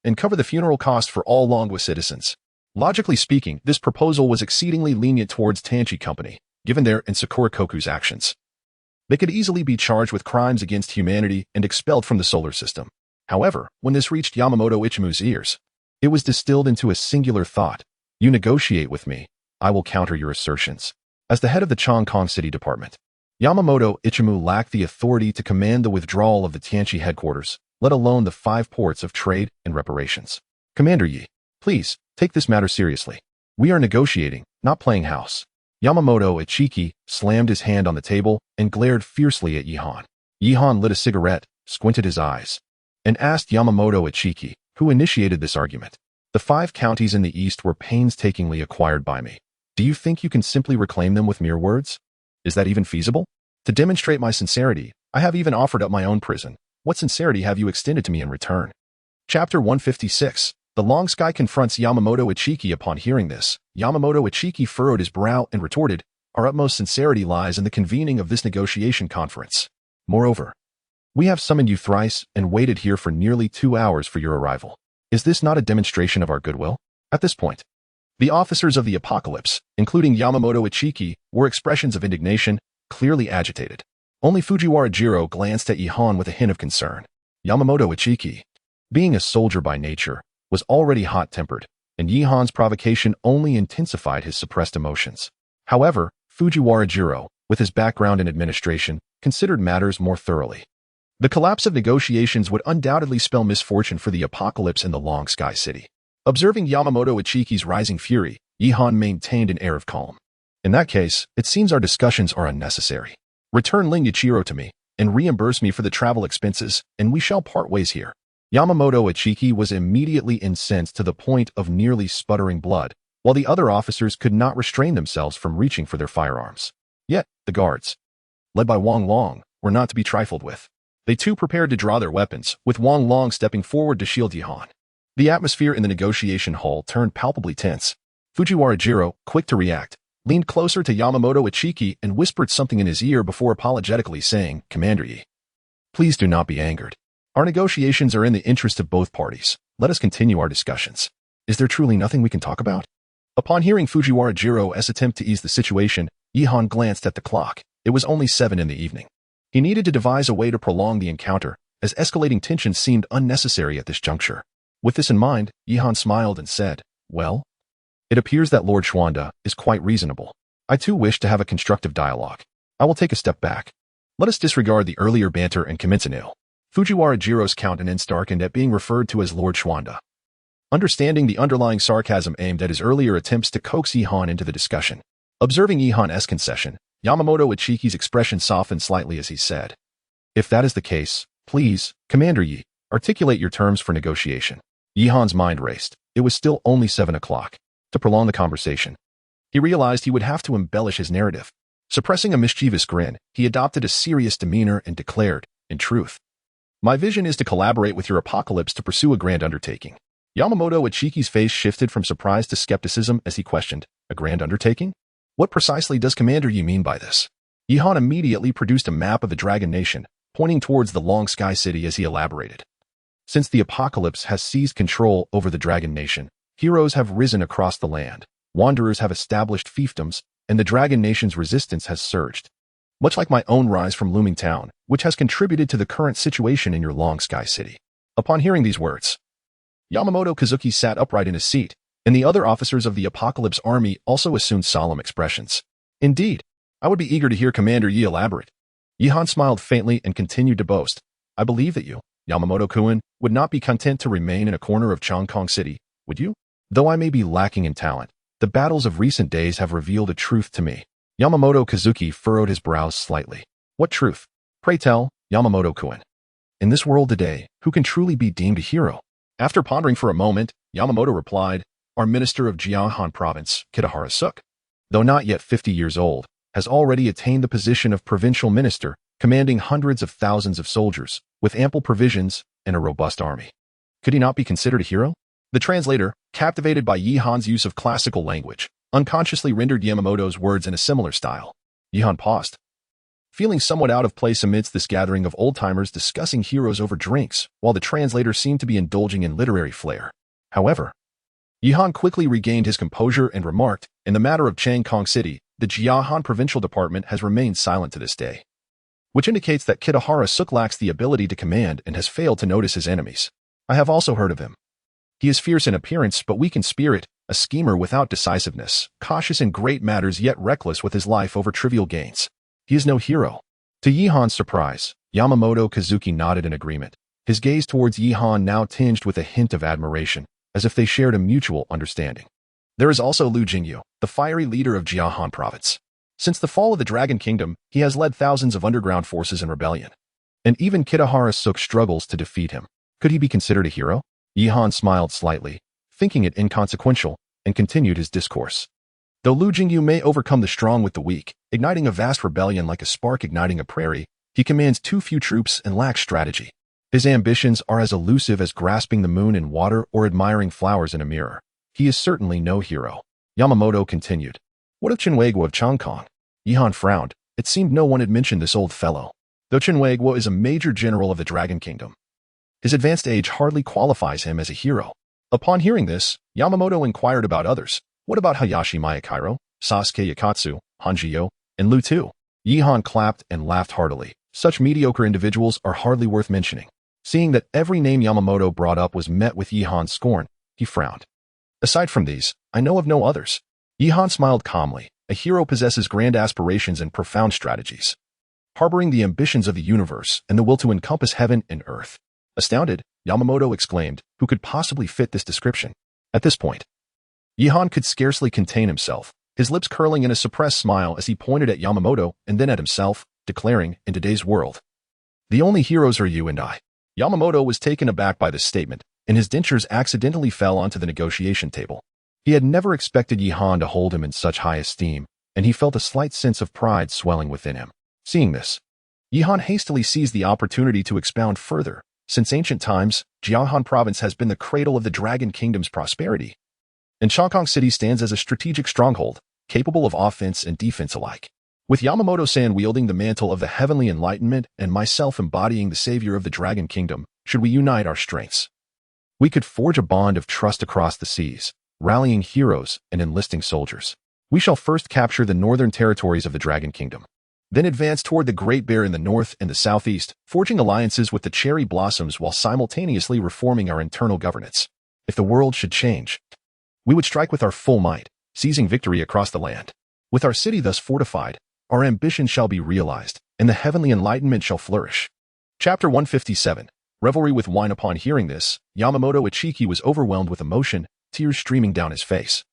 Speaker 1: and cover the funeral cost for all Longhua citizens." Logically speaking, this proposal was exceedingly lenient towards Tanchi Company, given their and Sakurakoku's actions. They could easily be charged with crimes against humanity and expelled from the solar system. However, when this reached Yamamoto Ichimu's ears, it was distilled into a singular thought: "You negotiate with me, I will counter your assertions." As the head of the Chongqing City Department, Yamamoto Ichimu lacked the authority to command the withdrawal of the Tianchi headquarters, let alone the 5 ports of trade and reparations. "Commander Yi, please, take this matter seriously. We are negotiating, not playing house." Yamamoto Ichiki slammed his hand on the table and glared fiercely at Yihan. Yihan lit a cigarette, squinted his eyes, and asked Yamamoto Ichiki, who initiated this argument, "The 5 counties in the east were painstakingly acquired by me. Do you think you can simply reclaim them with mere words? Is that even feasible? To demonstrate my sincerity, I have even offered up my own prison. What sincerity have you extended to me in return?" Chapter 156. The Long Sky confronts Yamamoto Ichiki. Upon hearing this, Yamamoto Ichiki furrowed his brow and retorted, "Our utmost sincerity lies in the convening of this negotiation conference. Moreover, we have summoned you thrice and waited here for nearly 2 hours for your arrival. Is this not a demonstration of our goodwill?" At this point, the officers of the apocalypse, including Yamamoto Ichiki, were expressions of indignation, clearly agitated. Only Fujiwara Jiro glanced at Yihan with a hint of concern. Yamamoto Ichiki, being a soldier by nature, was already hot-tempered, and Yihan's provocation only intensified his suppressed emotions. However, Fujiwara Jiro, with his background in administration, considered matters more thoroughly. The collapse of negotiations would undoubtedly spell misfortune for the apocalypse in the Long Sky City. Observing Yamamoto Ichiki's rising fury, Yihan maintained an air of calm. "In that case, it seems our discussions are unnecessary. Return Ling Yichiro to me, and reimburse me for the travel expenses, and we shall part ways here." Yamamoto Ichiki was immediately incensed to the point of nearly sputtering blood, while the other officers could not restrain themselves from reaching for their firearms. Yet, the guards, led by Wang Long, were not to be trifled with. They too prepared to draw their weapons, with Wang Long stepping forward to shield Yihan. The atmosphere in the negotiation hall turned palpably tense. Fujiwara Jiro, quick to react, leaned closer to Yamamoto Ichiki and whispered something in his ear before apologetically saying, "Commander Yi, please do not be angered. Our negotiations are in the interest of both parties. Let us continue our discussions. Is there truly nothing we can talk about?" Upon hearing Fujiwara Jiro's attempt to ease the situation, Yihan glanced at the clock. It was only 7 in the evening. He needed to devise a way to prolong the encounter, as escalating tension seemed unnecessary at this juncture. With this in mind, Yihan smiled and said, "Well, it appears that Lord Schwanda is quite reasonable. I too wish to have a constructive dialogue. I will take a step back. Let us disregard the earlier banter and commence anew." Fujiwara Jiro's countenance darkened at being referred to as Lord Schwanda. Understanding the underlying sarcasm aimed at his earlier attempts to coax Yihan into the discussion. Observing Yihan's concession, Yamamoto Ichiki's expression softened slightly as he said, "If that is the case, please, Commander Yi, articulate your terms for negotiation." Yihan's mind raced. It was still only 7 o'clock. To prolong the conversation, he realized he would have to embellish his narrative. Suppressing a mischievous grin, he adopted a serious demeanor and declared, "In truth, my vision is to collaborate with your apocalypse to pursue a grand undertaking." Yamamoto Ichiki's face shifted from surprise to skepticism as he questioned, "A grand undertaking? What precisely does Commander Yi mean by this?" Yihan immediately produced a map of the Dragon Nation, pointing towards the Long Sky City as he elaborated. Since the apocalypse has seized control over the Dragon Nation, heroes have risen across the land, wanderers have established fiefdoms, and the Dragon Nation's resistance has surged. Much like my own rise from Looming Town, which has contributed to the current situation in your Long Sky City. Upon hearing these words, Yamamoto Kazuki sat upright in his seat, and the other officers of the Apocalypse Army also assumed solemn expressions. Indeed, I would be eager to hear Commander Yi elaborate. Yihan smiled faintly and continued to boast. I believe that you, Yamamoto-kun, would not be content to remain in a corner of Chongkong City, would you? Though I may be lacking in talent, the battles of recent days have revealed a truth to me. Yamamoto Kazuki furrowed his brows slightly. What truth? Pray tell, Yamamoto-kun. In this world today, who can truly be deemed a hero? After pondering for a moment, Yamamoto replied, our minister of Jianghan Province, Kitahara Suk, though not yet 50 years old, has already attained the position of provincial minister, commanding hundreds of thousands of soldiers, with ample provisions and a robust army. Could he not be considered a hero? The translator, captivated by Yihan's use of classical language, unconsciously rendered Yamamoto's words in a similar style. Yihan paused, feeling somewhat out of place amidst this gathering of old-timers discussing heroes over drinks, while the translator seemed to be indulging in literary flair. However, Yihan quickly regained his composure and remarked, in the matter of Changkong City, the Jiahan Provincial Department has remained silent to this day, which indicates that Kitahara Suk lacks the ability to command and has failed to notice his enemies. I have also heard of him. He is fierce in appearance but weak in spirit, a schemer without decisiveness, cautious in great matters yet reckless with his life over trivial gains. He is no hero. To Yihan's surprise, Yamamoto Kazuki nodded in agreement, his gaze towards Yihan now tinged with a hint of admiration, as if they shared a mutual understanding. There is also Lu Jingyu, the fiery leader of Jiahan Province. Since the fall of the Dragon Kingdom, he has led thousands of underground forces in rebellion. And even Kitahara Suk struggles to defeat him. Could he be considered a hero? Yihan smiled slightly, thinking it inconsequential, and continued his discourse. Though Lu Jingyu may overcome the strong with the weak, igniting a vast rebellion like a spark igniting a prairie, he commands too few troops and lacks strategy. His ambitions are as elusive as grasping the moon in water or admiring flowers in a mirror. He is certainly no hero. Yamamoto continued. What of Chinwagwa of Chongkong? Yihan frowned. It seemed no one had mentioned this old fellow. Though Chinwagwa is a major general of the Dragon Kingdom, his advanced age hardly qualifies him as a hero. Upon hearing this, Yamamoto inquired about others. What about Hayashi Mayakairo, Sasuke Yakatsu, Hanjiyo, and Lu Tu? Yihan clapped and laughed heartily. Such mediocre individuals are hardly worth mentioning. Seeing that every name Yamamoto brought up was met with Yihan's scorn, he frowned. Aside from these, I know of no others. Yihan smiled calmly. A hero possesses grand aspirations and profound strategies, harboring the ambitions of the universe and the will to encompass heaven and earth. Astounded, Yamamoto exclaimed, who could possibly fit this description? At this point, Yihan could scarcely contain himself, his lips curling in a suppressed smile as he pointed at Yamamoto and then at himself, declaring, in today's world, the only heroes are you and I. Yamamoto was taken aback by this statement, and his dentures accidentally fell onto the negotiation table. He had never expected Yihan to hold him in such high esteem, and he felt a slight sense of pride swelling within him. Seeing this, Yihan hastily seized the opportunity to expound further. Since ancient times, Jiahan Province has been the cradle of the Dragon Kingdom's prosperity, and Chongkong City stands as a strategic stronghold, capable of offense and defense alike. With Yamamoto-san wielding the mantle of the heavenly enlightenment and myself embodying the savior of the Dragon Kingdom, should we unite our strengths, we could forge a bond of trust across the seas, rallying heroes and enlisting soldiers. We shall first capture the northern territories of the Dragon Kingdom, then advance toward the Great Bear in the north and the southeast, forging alliances with the cherry blossoms while simultaneously reforming our internal governance. If the world should change, we would strike with our full might, seizing victory across the land. With our city thus fortified, our ambition shall be realized, and the heavenly enlightenment shall flourish. Chapter 157. Revelry with wine. Upon hearing this, Yamamoto Ichiki was overwhelmed with emotion, tears streaming down his face,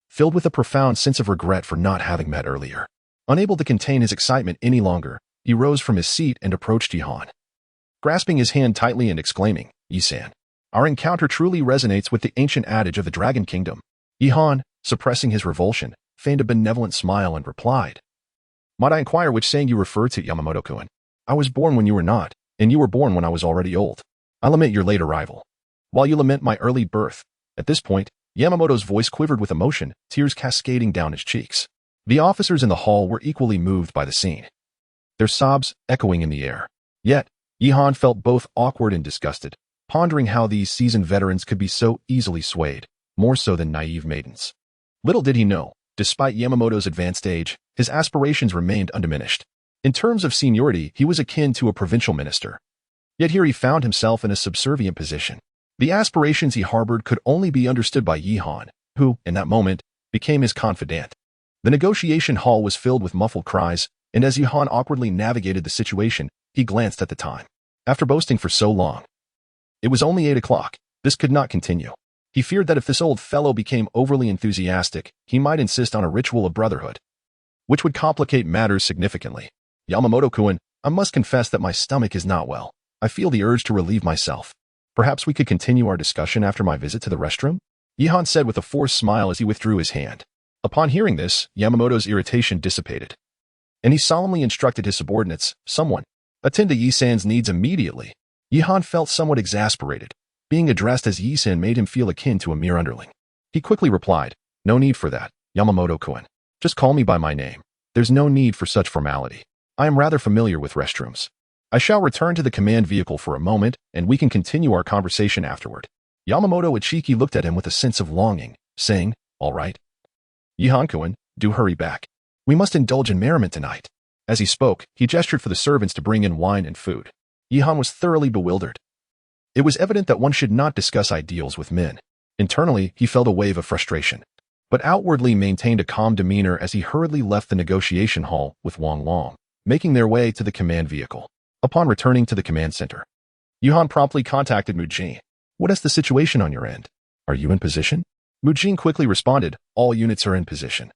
Speaker 1: filled with a profound sense of regret for not having met earlier. Unable to contain his excitement any longer, he rose from his seat and approached Yihan, grasping his hand tightly and exclaiming, Yi-san, our encounter truly resonates with the ancient adage of the Dragon Kingdom. Yihan, suppressing his revulsion, feigned a benevolent smile and replied, might I inquire which saying you refer to, Yamamoto-kun? I was born when you were not, and you were born when I was already old. I lament your late arrival, while you lament my early birth. At this point, Yamamoto's voice quivered with emotion, tears cascading down his cheeks. The officers in the hall were equally moved by the scene. their sobs echoing in the air. Yet, Yihan felt both awkward and disgusted, pondering how these seasoned veterans could be so easily swayed, more so than naive maidens. Little did he know, despite Yamamoto's advanced age, his aspirations remained undiminished. In terms of seniority, he was akin to a provincial minister. Yet here he found himself in a subservient position. The aspirations he harbored could only be understood by Yihan, who, in that moment, became his confidant. The negotiation hall was filled with muffled cries, and as Yihan awkwardly navigated the situation, he glanced at the time. After boasting for so long, it was only 8 o'clock. This could not continue. He feared that if this old fellow became overly enthusiastic, he might insist on a ritual of brotherhood, which would complicate matters significantly. Yamamoto-kun, I must confess that my stomach is not well. I feel the urge to relieve myself. Perhaps we could continue our discussion after my visit to the restroom? Yihan said with a forced smile as he withdrew his hand. Upon hearing this, Yamamoto's irritation dissipated, and he solemnly instructed his subordinates, someone, attend to Yi-san's needs immediately. Yihan felt somewhat exasperated. Being addressed as Yi-san made him feel akin to a mere underling. He quickly replied, no need for that, Yamamoto-kun. Just call me by my name. There's no need for such formality. I am rather familiar with restrooms. I shall return to the command vehicle for a moment, and we can continue our conversation afterward. Yamamoto Ichiki looked at him with a sense of longing, saying, all right. Yihan-kun, do hurry back. We must indulge in merriment tonight. As he spoke, he gestured for the servants to bring in wine and food. Yihan was thoroughly bewildered. It was evident that one should not discuss ideals with men. Internally, he felt a wave of frustration, but outwardly maintained a calm demeanor as he hurriedly left the negotiation hall with Wang Long, making their way to the command vehicle. Upon returning to the command center, Yihan promptly contacted Mujin. What is the situation on your end? Are you in position? Mujin quickly responded, all units are in position.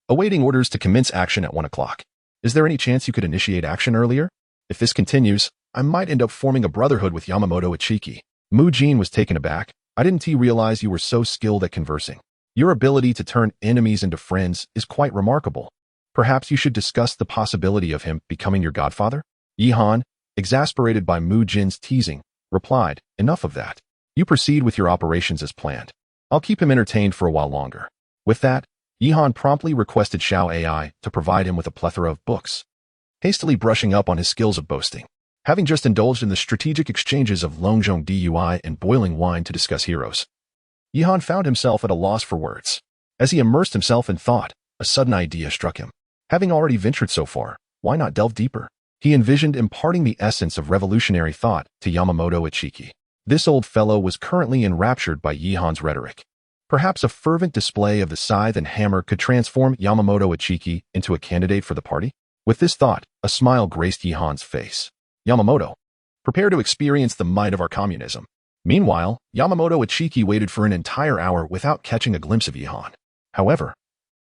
Speaker 1: Awaiting orders to commence action at 1 o'clock. Is there any chance you could initiate action earlier? If this continues, I might end up forming a brotherhood with Yamamoto Ichiki. Mujin was taken aback. I didn't realize you were so skilled at conversing. Your ability to turn enemies into friends is quite remarkable. Perhaps you should discuss the possibility of him becoming your godfather? Yihan, exasperated by Mujin's teasing, replied, enough of that. You proceed with your operations as planned. I'll keep him entertained for a while longer. With that, Yihan promptly requested Xiao AI to provide him with a plethora of books, hastily brushing up on his skills of boasting. Having just indulged in the strategic exchanges of Longzhong Dui and boiling wine to discuss heroes, Yihan found himself at a loss for words. As he immersed himself in thought, a sudden idea struck him. Having already ventured so far, why not delve deeper? He envisioned imparting the essence of revolutionary thought to Yamamoto Ichiki. This old fellow was currently enraptured by Yihan's rhetoric. Perhaps a fervent display of the scythe and hammer could transform Yamamoto Ichiki into a candidate for the party? With this thought, a smile graced Yihan's face. Yamamoto, prepare to experience the might of our communism. Meanwhile, Yamamoto Ichiki waited for an entire hour without catching a glimpse of Yihan. However,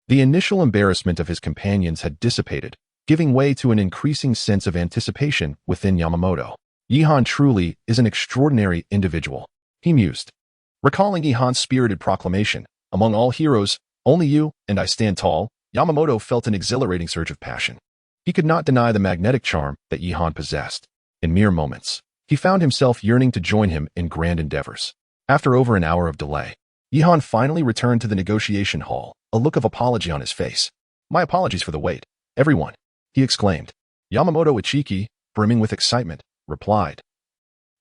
Speaker 1: the initial embarrassment of his companions had dissipated, giving way to an increasing sense of anticipation within Yamamoto. Yihan truly is an extraordinary individual, he mused. Recalling Yihan's spirited proclamation, among all heroes, only you and I stand tall, Yamamoto felt an exhilarating surge of passion. He could not deny the magnetic charm that Yihan possessed. In mere moments, he found himself yearning to join him in grand endeavors. After over an hour of delay, Yihan finally returned to the negotiation hall, a look of apology on his face. My apologies for the wait, everyone, he exclaimed. Yamamoto Ichiki, brimming with excitement, replied,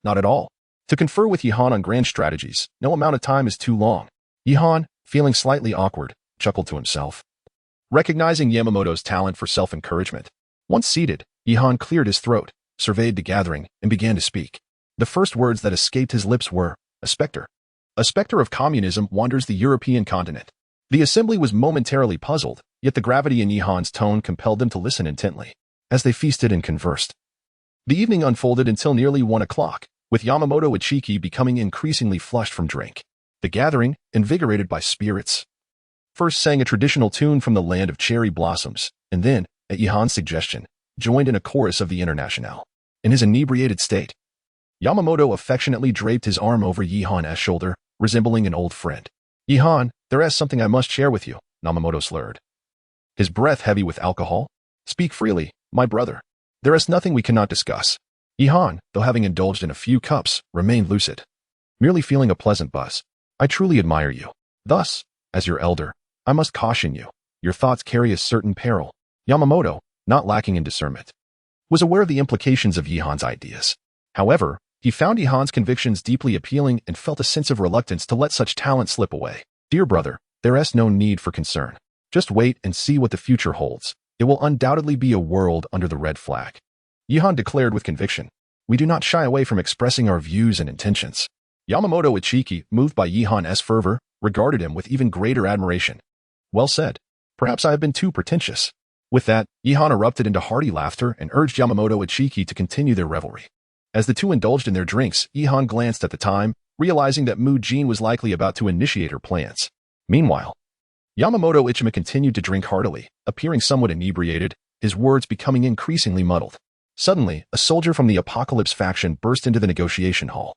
Speaker 1: not at all. To confer with Yihan on grand strategies, no amount of time is too long. Yihan, feeling slightly awkward, chuckled to himself, recognizing Yamamoto's talent for self-encouragement. Once seated, Yihan cleared his throat, surveyed the gathering, and began to speak. The first words that escaped his lips were, a specter. A specter of communism wanders the European continent. The assembly was momentarily puzzled, yet the gravity in Yihan's tone compelled them to listen intently. As they feasted and conversed, the evening unfolded until nearly 1 o'clock, with Yamamoto Ichiki becoming increasingly flushed from drink. The gathering, invigorated by spirits, first sang a traditional tune from the land of cherry blossoms, and then, at Yihan's suggestion, joined in a chorus of the Internationale. In his inebriated state, Yamamoto affectionately draped his arm over Yihan's shoulder, resembling an old friend. Yihan, there is something I must share with you, Yamamoto slurred, his breath heavy with alcohol. Speak freely, my brother. There is nothing we cannot discuss. Yihan, though having indulged in a few cups, remained lucid, merely feeling a pleasant buzz. I truly admire you. Thus, as your elder, I must caution you. Your thoughts carry a certain peril. Yamamoto, not lacking in discernment, was aware of the implications of Yihan's ideas. However, he found Yihan's convictions deeply appealing and felt a sense of reluctance to let such talent slip away. Dear brother, there is no need for concern. Just wait and see what the future holds. It will undoubtedly be a world under the red flag. Yihan declared with conviction. We do not shy away from expressing our views and intentions. Yamamoto Ichiki, moved by Yihan's fervor, regarded him with even greater admiration. Well said. Perhaps I have been too pretentious. With that, Yihan erupted into hearty laughter and urged Yamamoto Ichiki to continue their revelry. As the two indulged in their drinks, Yihan glanced at the time, realizing that Mu-jin was likely about to initiate her plans. Meanwhile, Yamamoto Ichima continued to drink heartily, appearing somewhat inebriated, his words becoming increasingly muddled. Suddenly, a soldier from the Apocalypse faction burst into the negotiation hall.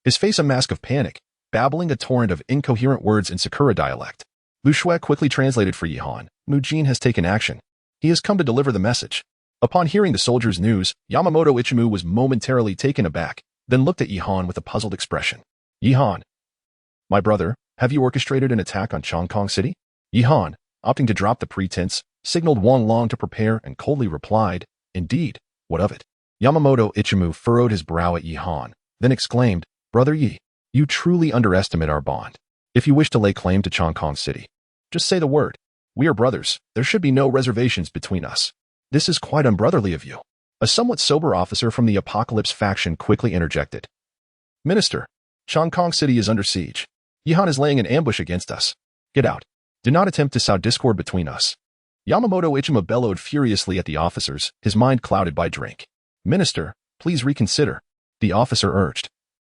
Speaker 1: His face a mask of panic, babbling a torrent of incoherent words in Sakura dialect. Lu Shui quickly translated for Yihan. Mu-jin has taken action. He has come to deliver the message. Upon hearing the soldier's news, Yamamoto Ichimu was momentarily taken aback, then looked at Yihan with a puzzled expression. Yihan. My brother, have you orchestrated an attack on Chongqing City? Yihan, opting to drop the pretense, signaled Wang Long to prepare and coldly replied, Indeed, what of it? Yamamoto Ichimu furrowed his brow at Yihan, then exclaimed, Brother Yi, you truly underestimate our bond. If you wish to lay claim to Chongqing City, just say the word. We are brothers, there should be no reservations between us. This is quite unbrotherly of you. A somewhat sober officer from the Apocalypse faction quickly interjected. Minister, Chongqing City is under siege. Yihan is laying an ambush against us. Get out. Do not attempt to sow discord between us. Yamamoto Ichima bellowed furiously at the officers, his mind clouded by drink. Minister, please reconsider, the officer urged,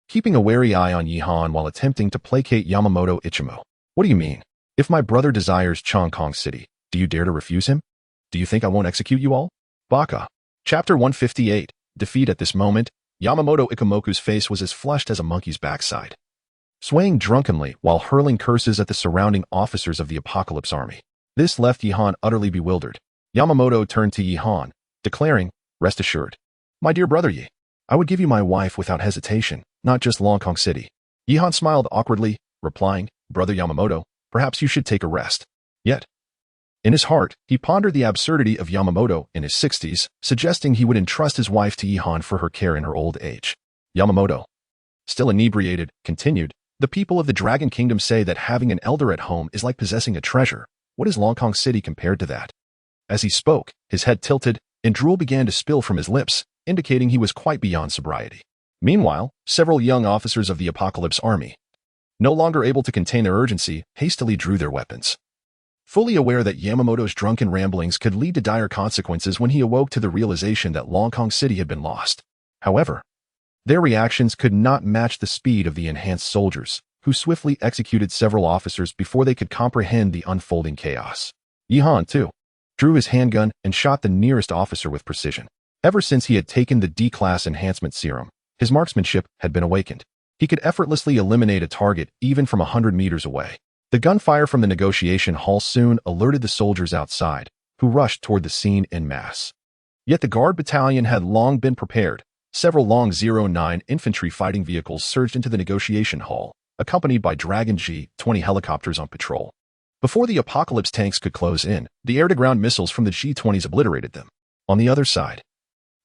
Speaker 1: keeping a wary eye on Yihan while attempting to placate Yamamoto Ichimo. What do you mean? If my brother desires Chongqing City, do you dare to refuse him? Do you think I won't execute you all? Baka. Chapter 158. Defeat. At this moment, Yamamoto Ikemoku's face was as flushed as a monkey's backside, swaying drunkenly while hurling curses at the surrounding officers of the Apocalypse army. This left Yihan utterly bewildered. Yamamoto turned to Yihan, declaring, Rest assured. My dear brother Yi, I would give you my wife without hesitation, not just Longkong City. Yihan smiled awkwardly, replying, Brother Yamamoto, perhaps you should take a rest. Yet, in his heart, he pondered the absurdity of Yamamoto in his 60s, suggesting he would entrust his wife to Yihan for her care in her old age. Yamamoto, still inebriated, continued, The people of the Dragon Kingdom say that having an elder at home is like possessing a treasure. What is Longkong City compared to that? As he spoke, his head tilted, and drool began to spill from his lips, indicating he was quite beyond sobriety. Meanwhile, several young officers of the Apocalypse army, no longer able to contain their urgency, hastily drew their weapons. Fully aware that Yamamoto's drunken ramblings could lead to dire consequences when he awoke to the realization that Longkong City had been lost. However, their reactions could not match the speed of the enhanced soldiers, who swiftly executed several officers before they could comprehend the unfolding chaos. Yihan, too, drew his handgun and shot the nearest officer with precision. Ever since he had taken the D-class enhancement serum, his marksmanship had been awakened. He could effortlessly eliminate a target even from 100 meters away. The gunfire from the negotiation hall soon alerted the soldiers outside, who rushed toward the scene en masse. Yet the guard battalion had long been prepared. Several Long 09 infantry fighting vehicles surged into the negotiation hall, accompanied by Dragon G-20 helicopters on patrol. Before the Apocalypse tanks could close in, the air-to-ground missiles from the G-20s obliterated them. On the other side,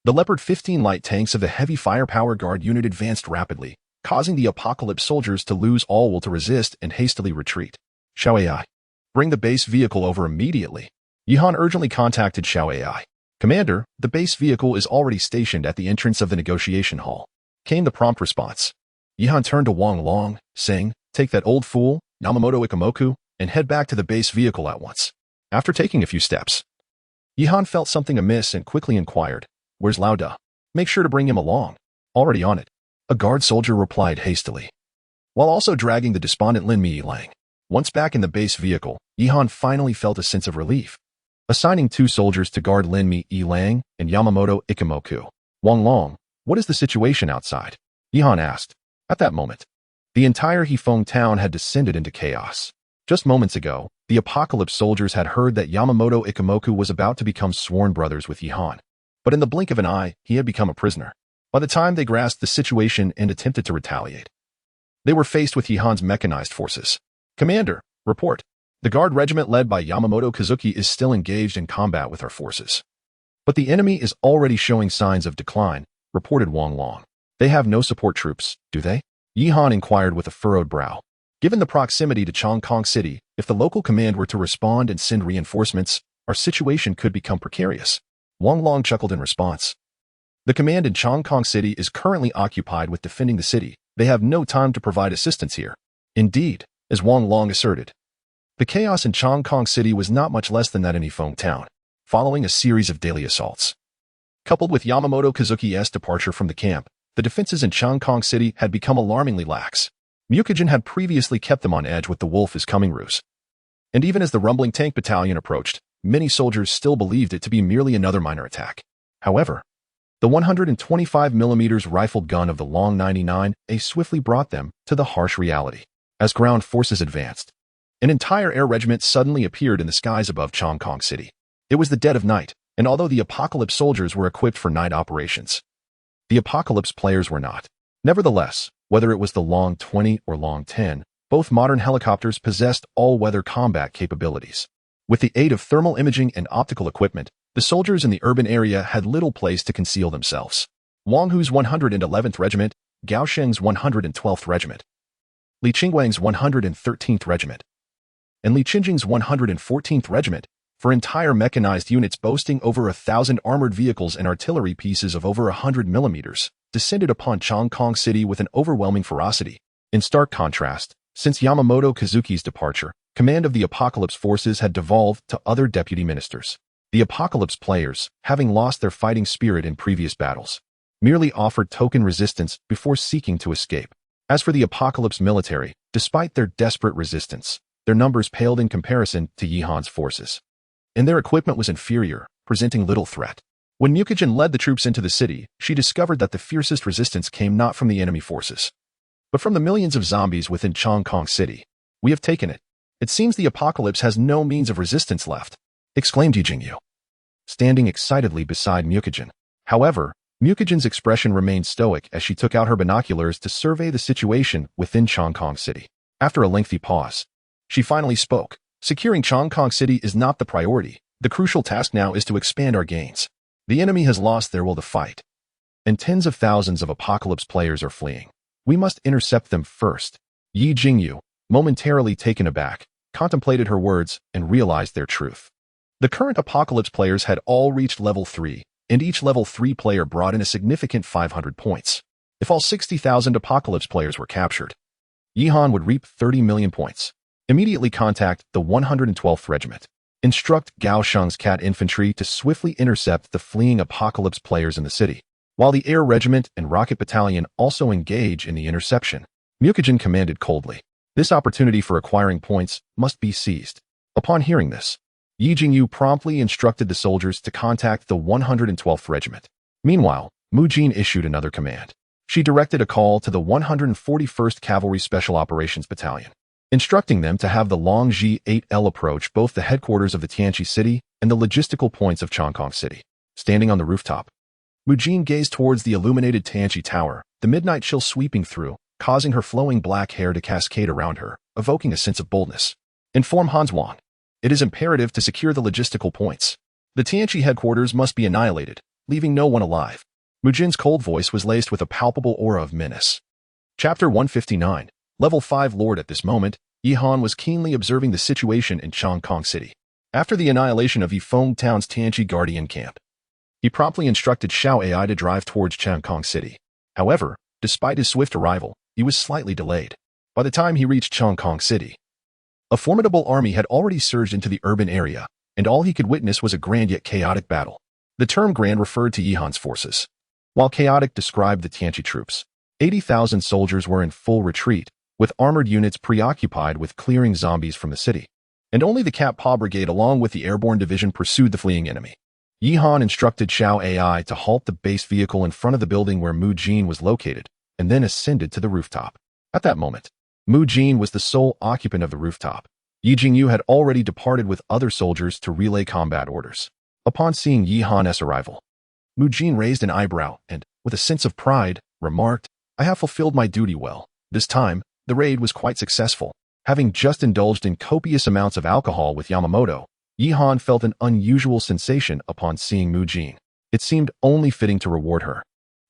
Speaker 1: the Leopard 15 light tanks of the Heavy Firepower Guard unit advanced rapidly, causing the Apocalypse soldiers to lose all will to resist and hastily retreat. Xiao Ai, bring the base vehicle over immediately. Yihan urgently contacted Xiao Ai. Commander, the base vehicle is already stationed at the entrance of the negotiation hall. Came the prompt response. Yihan turned to Wang Long, saying, Take that old fool, Yamamoto Ikemoku, and head back to the base vehicle at once. After taking a few steps, Yihan felt something amiss and quickly inquired, Where's Lao Da? Make sure to bring him along. Already on it. A guard soldier replied hastily, while also dragging the despondent Lin Mi Lang. Once back in the base vehicle, Yihan finally felt a sense of relief, assigning 2 soldiers to guard Lin Mi Lang and Yamamoto Ikemoku. Wang Long, what is the situation outside? Yihan asked. At that moment, the entire Hefeng town had descended into chaos. Just moments ago, the Apocalypse soldiers had heard that Yamamoto Ikemoku was about to become sworn brothers with Yihan. But in the blink of an eye, he had become a prisoner. By the time they grasped the situation and attempted to retaliate, they were faced with Yihan's mechanized forces. Commander, report. The guard regiment led by Yamamoto Kazuki is still engaged in combat with our forces. But the enemy is already showing signs of decline, reported Wang Long. They have no support troops, do they? Yi Han inquired with a furrowed brow. Given the proximity to Chongqing City, if the local command were to respond and send reinforcements, our situation could become precarious. Wang Long chuckled in response. The command in Chongqing City is currently occupied with defending the city. They have no time to provide assistance here. Indeed, as Wang Long asserted, the chaos in Chongqing City was not much less than that in Yifeng Town, following a series of daily assaults. Coupled with Yamamoto Kazuki's departure from the camp, the defenses in Chongqing City had become alarmingly lax. Mukujin had previously kept them on edge with the wolf is coming ruse. And even as the rumbling tank battalion approached, many soldiers still believed it to be merely another minor attack. However, the 125mm rifled gun of the Long 99A swiftly brought them to the harsh reality. As ground forces advanced, an entire air regiment suddenly appeared in the skies above Chongqing City. It was the dead of night, and although the Apocalypse soldiers were equipped for night operations, the Apocalypse players were not. Nevertheless, whether it was the Long 20 or Long 10, both modern helicopters possessed all-weather combat capabilities. With the aid of thermal imaging and optical equipment, the soldiers in the urban area had little place to conceal themselves. Wang Hu's 111th Regiment, Gao Sheng's 112th Regiment, Li Qingwang's 113th Regiment, and Li Qingjing's 114th Regiment, for entire mechanized units boasting over 1,000 armored vehicles and artillery pieces of over 100mm, descended upon Chongqing City with an overwhelming ferocity. In stark contrast, since Yamamoto Kazuki's departure, command of the Apocalypse forces had devolved to other deputy ministers. The Apocalypse players, having lost their fighting spirit in previous battles, merely offered token resistance before seeking to escape. As for the Apocalypse military, despite their desperate resistance, their numbers paled in comparison to Yi Han's forces, and their equipment was inferior, presenting little threat. When Mukujin led the troops into the city, she discovered that the fiercest resistance came not from the enemy forces, but from the millions of zombies within Chongqing City. We have taken it. It seems the Apocalypse has no means of resistance left, exclaimed Yi Jingyu, standing excitedly beside Mukujin. However, Mukujin's expression remained stoic as she took out her binoculars to survey the situation within Chongqing City. After a lengthy pause, she finally spoke. Securing Chongqing City is not the priority. The crucial task now is to expand our gains. The enemy has lost their will to fight, and tens of thousands of Apocalypse players are fleeing. We must intercept them first. Yi Jingyu, momentarily taken aback, contemplated her words and realized their truth. The current Apocalypse players had all reached level 3, and each level 3 player brought in a significant 500 points. If all 60,000 Apocalypse players were captured, Yi Han would reap 30 million points. Immediately contact the 112th Regiment. Instruct Gao Sheng's Cat Infantry to swiftly intercept the fleeing Apocalypse players in the city, while the Air Regiment and Rocket Battalion also engage in the interception. Mukujin commanded coldly. This opportunity for acquiring points must be seized. Upon hearing this, Yi Jingyu promptly instructed the soldiers to contact the 112th Regiment. Meanwhile, Mu Jin issued another command. She directed a call to the 141st Cavalry Special Operations Battalion, instructing them to have the Long G8L approach both the headquarters of the Tianqi City and the logistical points of Chongqing City. Standing on the rooftop, Mu Jin gazed towards the illuminated Tianqi Tower, the midnight chill sweeping through, causing her flowing black hair to cascade around her, evoking a sense of boldness. Inform Hans Wang. It is imperative to secure the logistical points. The Tianqi headquarters must be annihilated, leaving no one alive. Mu Jin's cold voice was laced with a palpable aura of menace. Chapter 159. Level 5 Lord. At this moment, Yi Han was keenly observing the situation in Chongqing City. After the annihilation of Yifeng Town's Tianqi Guardian camp, he promptly instructed Xiao AI to drive towards Chongqing City. However, despite his swift arrival, he was slightly delayed. By the time he reached Chongqing City, a formidable army had already surged into the urban area, and all he could witness was a grand yet chaotic battle. The term grand referred to Yi Han's forces, while chaotic described the Tianqi troops. 80,000 soldiers were in full retreat, with armored units preoccupied with clearing zombies from the city. And only the Cat Paw Brigade along with the airborne division pursued the fleeing enemy. Yi Han instructed Xiao AI to halt the base vehicle in front of the building where Mu Jin was located, and then ascended to the rooftop. At that moment, Mu Jin was the sole occupant of the rooftop. Yi Jingyu had already departed with other soldiers to relay combat orders. Upon seeing Yi Han's arrival, Mu Jin raised an eyebrow and, with a sense of pride, remarked, "I have fulfilled my duty well." This time, the raid was quite successful. Having just indulged in copious amounts of alcohol with Yamamoto, Yi Han felt an unusual sensation upon seeing Mu Jin. It seemed only fitting to reward her.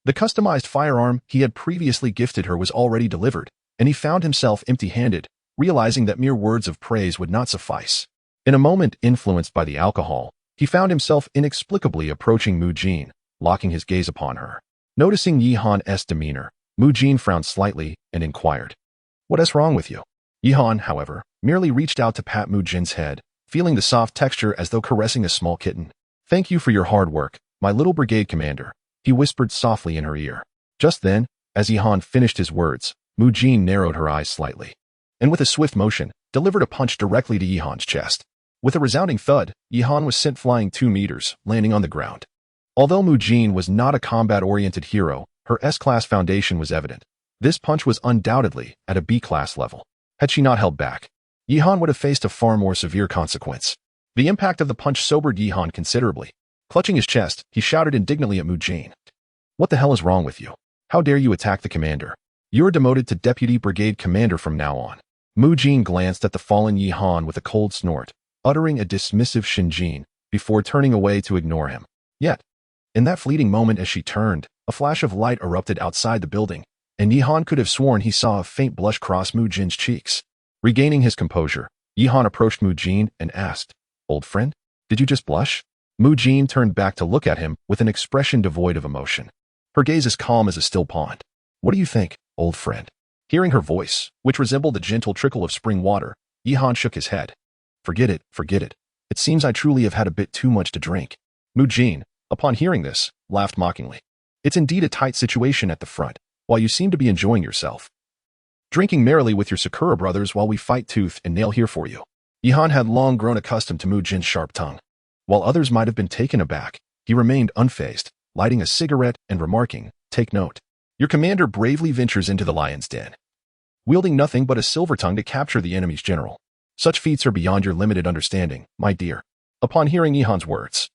Speaker 1: The customized firearm he had previously gifted her was already delivered, and he found himself empty-handed, realizing that mere words of praise would not suffice. In a moment influenced by the alcohol, he found himself inexplicably approaching Mu Jin, locking his gaze upon her. Noticing Yi Han's demeanor, Mu Jin frowned slightly and inquired, "What is wrong with you?" Yi Han, however, merely reached out to pat Mu Jin's head, feeling the soft texture as though caressing a small kitten. "Thank you for your hard work, my little brigade commander," he whispered softly in her ear. Just then, as Yi Han finished his words, Mu Jin narrowed her eyes slightly, and with a swift motion, delivered a punch directly to Yi Han's chest. With a resounding thud, Yi Han was sent flying 2 meters, landing on the ground. Although Mu Jin was not a combat-oriented hero, her S-class foundation was evident. This punch was undoubtedly at a B-class level. Had she not held back, Yi Han would have faced a far more severe consequence. The impact of the punch sobered Yi Han considerably. Clutching his chest, he shouted indignantly at Mu Jin, "What the hell is wrong with you? How dare you attack the commander? You are demoted to deputy brigade commander from now on." Mu Jin glanced at the fallen Yi Han with a cold snort, uttering a dismissive Shinjin, before turning away to ignore him. Yet, in that fleeting moment as she turned, a flash of light erupted outside the building, and Yi Han could have sworn he saw a faint blush cross Mu Jin's cheeks. Regaining his composure, Yi Han approached Mu Jin and asked, "Old friend, did you just blush?" Mu Jin turned back to look at him with an expression devoid of emotion. Her gaze as calm as a still pond. "What do you think, old friend?" Hearing her voice, which resembled the gentle trickle of spring water, Yi Han shook his head. Forget it. It seems I truly have had a bit too much to drink." Mu Jin, upon hearing this, laughed mockingly. "It's indeed a tight situation at the front, while you seem to be enjoying yourself. Drinking merrily with your Sakura brothers while we fight tooth and nail here for you." Yi Han had long grown accustomed to Mu Jin's sharp tongue. While others might have been taken aback, he remained unfazed, lighting a cigarette and remarking, "Take note. Your commander bravely ventures into the lion's den, wielding nothing but a silver tongue to capture the enemy's general. Such feats are beyond your limited understanding, my dear." Upon hearing Yi Han's words,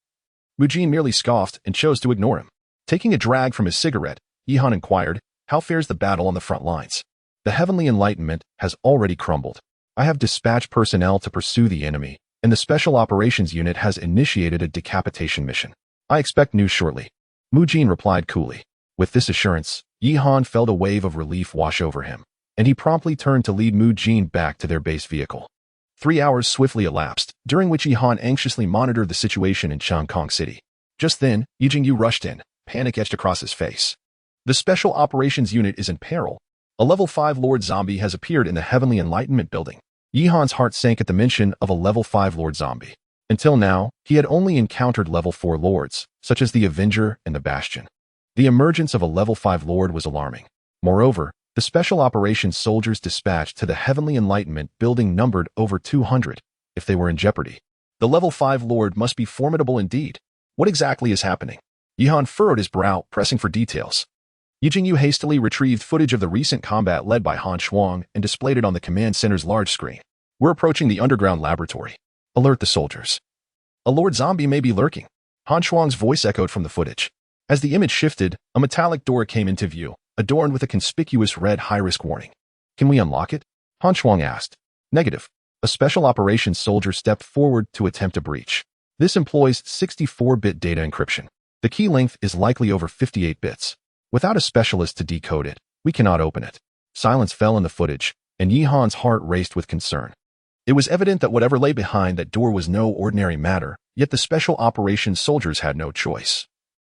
Speaker 1: Mu Jin merely scoffed and chose to ignore him. Taking a drag from his cigarette, Yi Han inquired, "How fares the battle on the front lines?" "The heavenly enlightenment has already crumbled. I have dispatched personnel to pursue the enemy, and the Special Operations Unit has initiated a decapitation mission. I expect news shortly," Mu Jin replied coolly. With this assurance, Yi Han felt a wave of relief wash over him, and he promptly turned to lead Mu Jin back to their base vehicle. 3 hours swiftly elapsed, during which Yi Han anxiously monitored the situation in Changkong City. Just then, Yi Jingyu rushed in, panic etched across his face. "The Special Operations Unit is in peril. A level 5 Lord Zombie has appeared in the Heavenly Enlightenment building." Yi Han's heart sank at the mention of a level 5 Lord Zombie. Until now, he had only encountered level 4 Lords, such as the Avenger and the Bastion. The emergence of a level 5 Lord was alarming. Moreover, the Special Operations soldiers dispatched to the Heavenly Enlightenment building numbered over 200. If they were in jeopardy, the level 5 Lord must be formidable indeed. What exactly is happening? Yi Han furrowed his brow, pressing for details. Yi Jingyu hastily retrieved footage of the recent combat led by Han Shuang and displayed it on the command center's large screen. "We're approaching the underground laboratory. Alert the soldiers. A Lord Zombie may be lurking." Han Shuang's voice echoed from the footage. As the image shifted, a metallic door came into view, adorned with a conspicuous red high-risk warning. "Can we unlock it?" Han Shuang asked. "Negative." A special operations soldier stepped forward to attempt a breach. This employs 64-bit data encryption. The key length is likely over 58 bits. Without a specialist to decode it, we cannot open it. Silence fell in the footage, and Yi Han's heart raced with concern. It was evident that whatever lay behind that door was no ordinary matter, yet the special operations soldiers had no choice.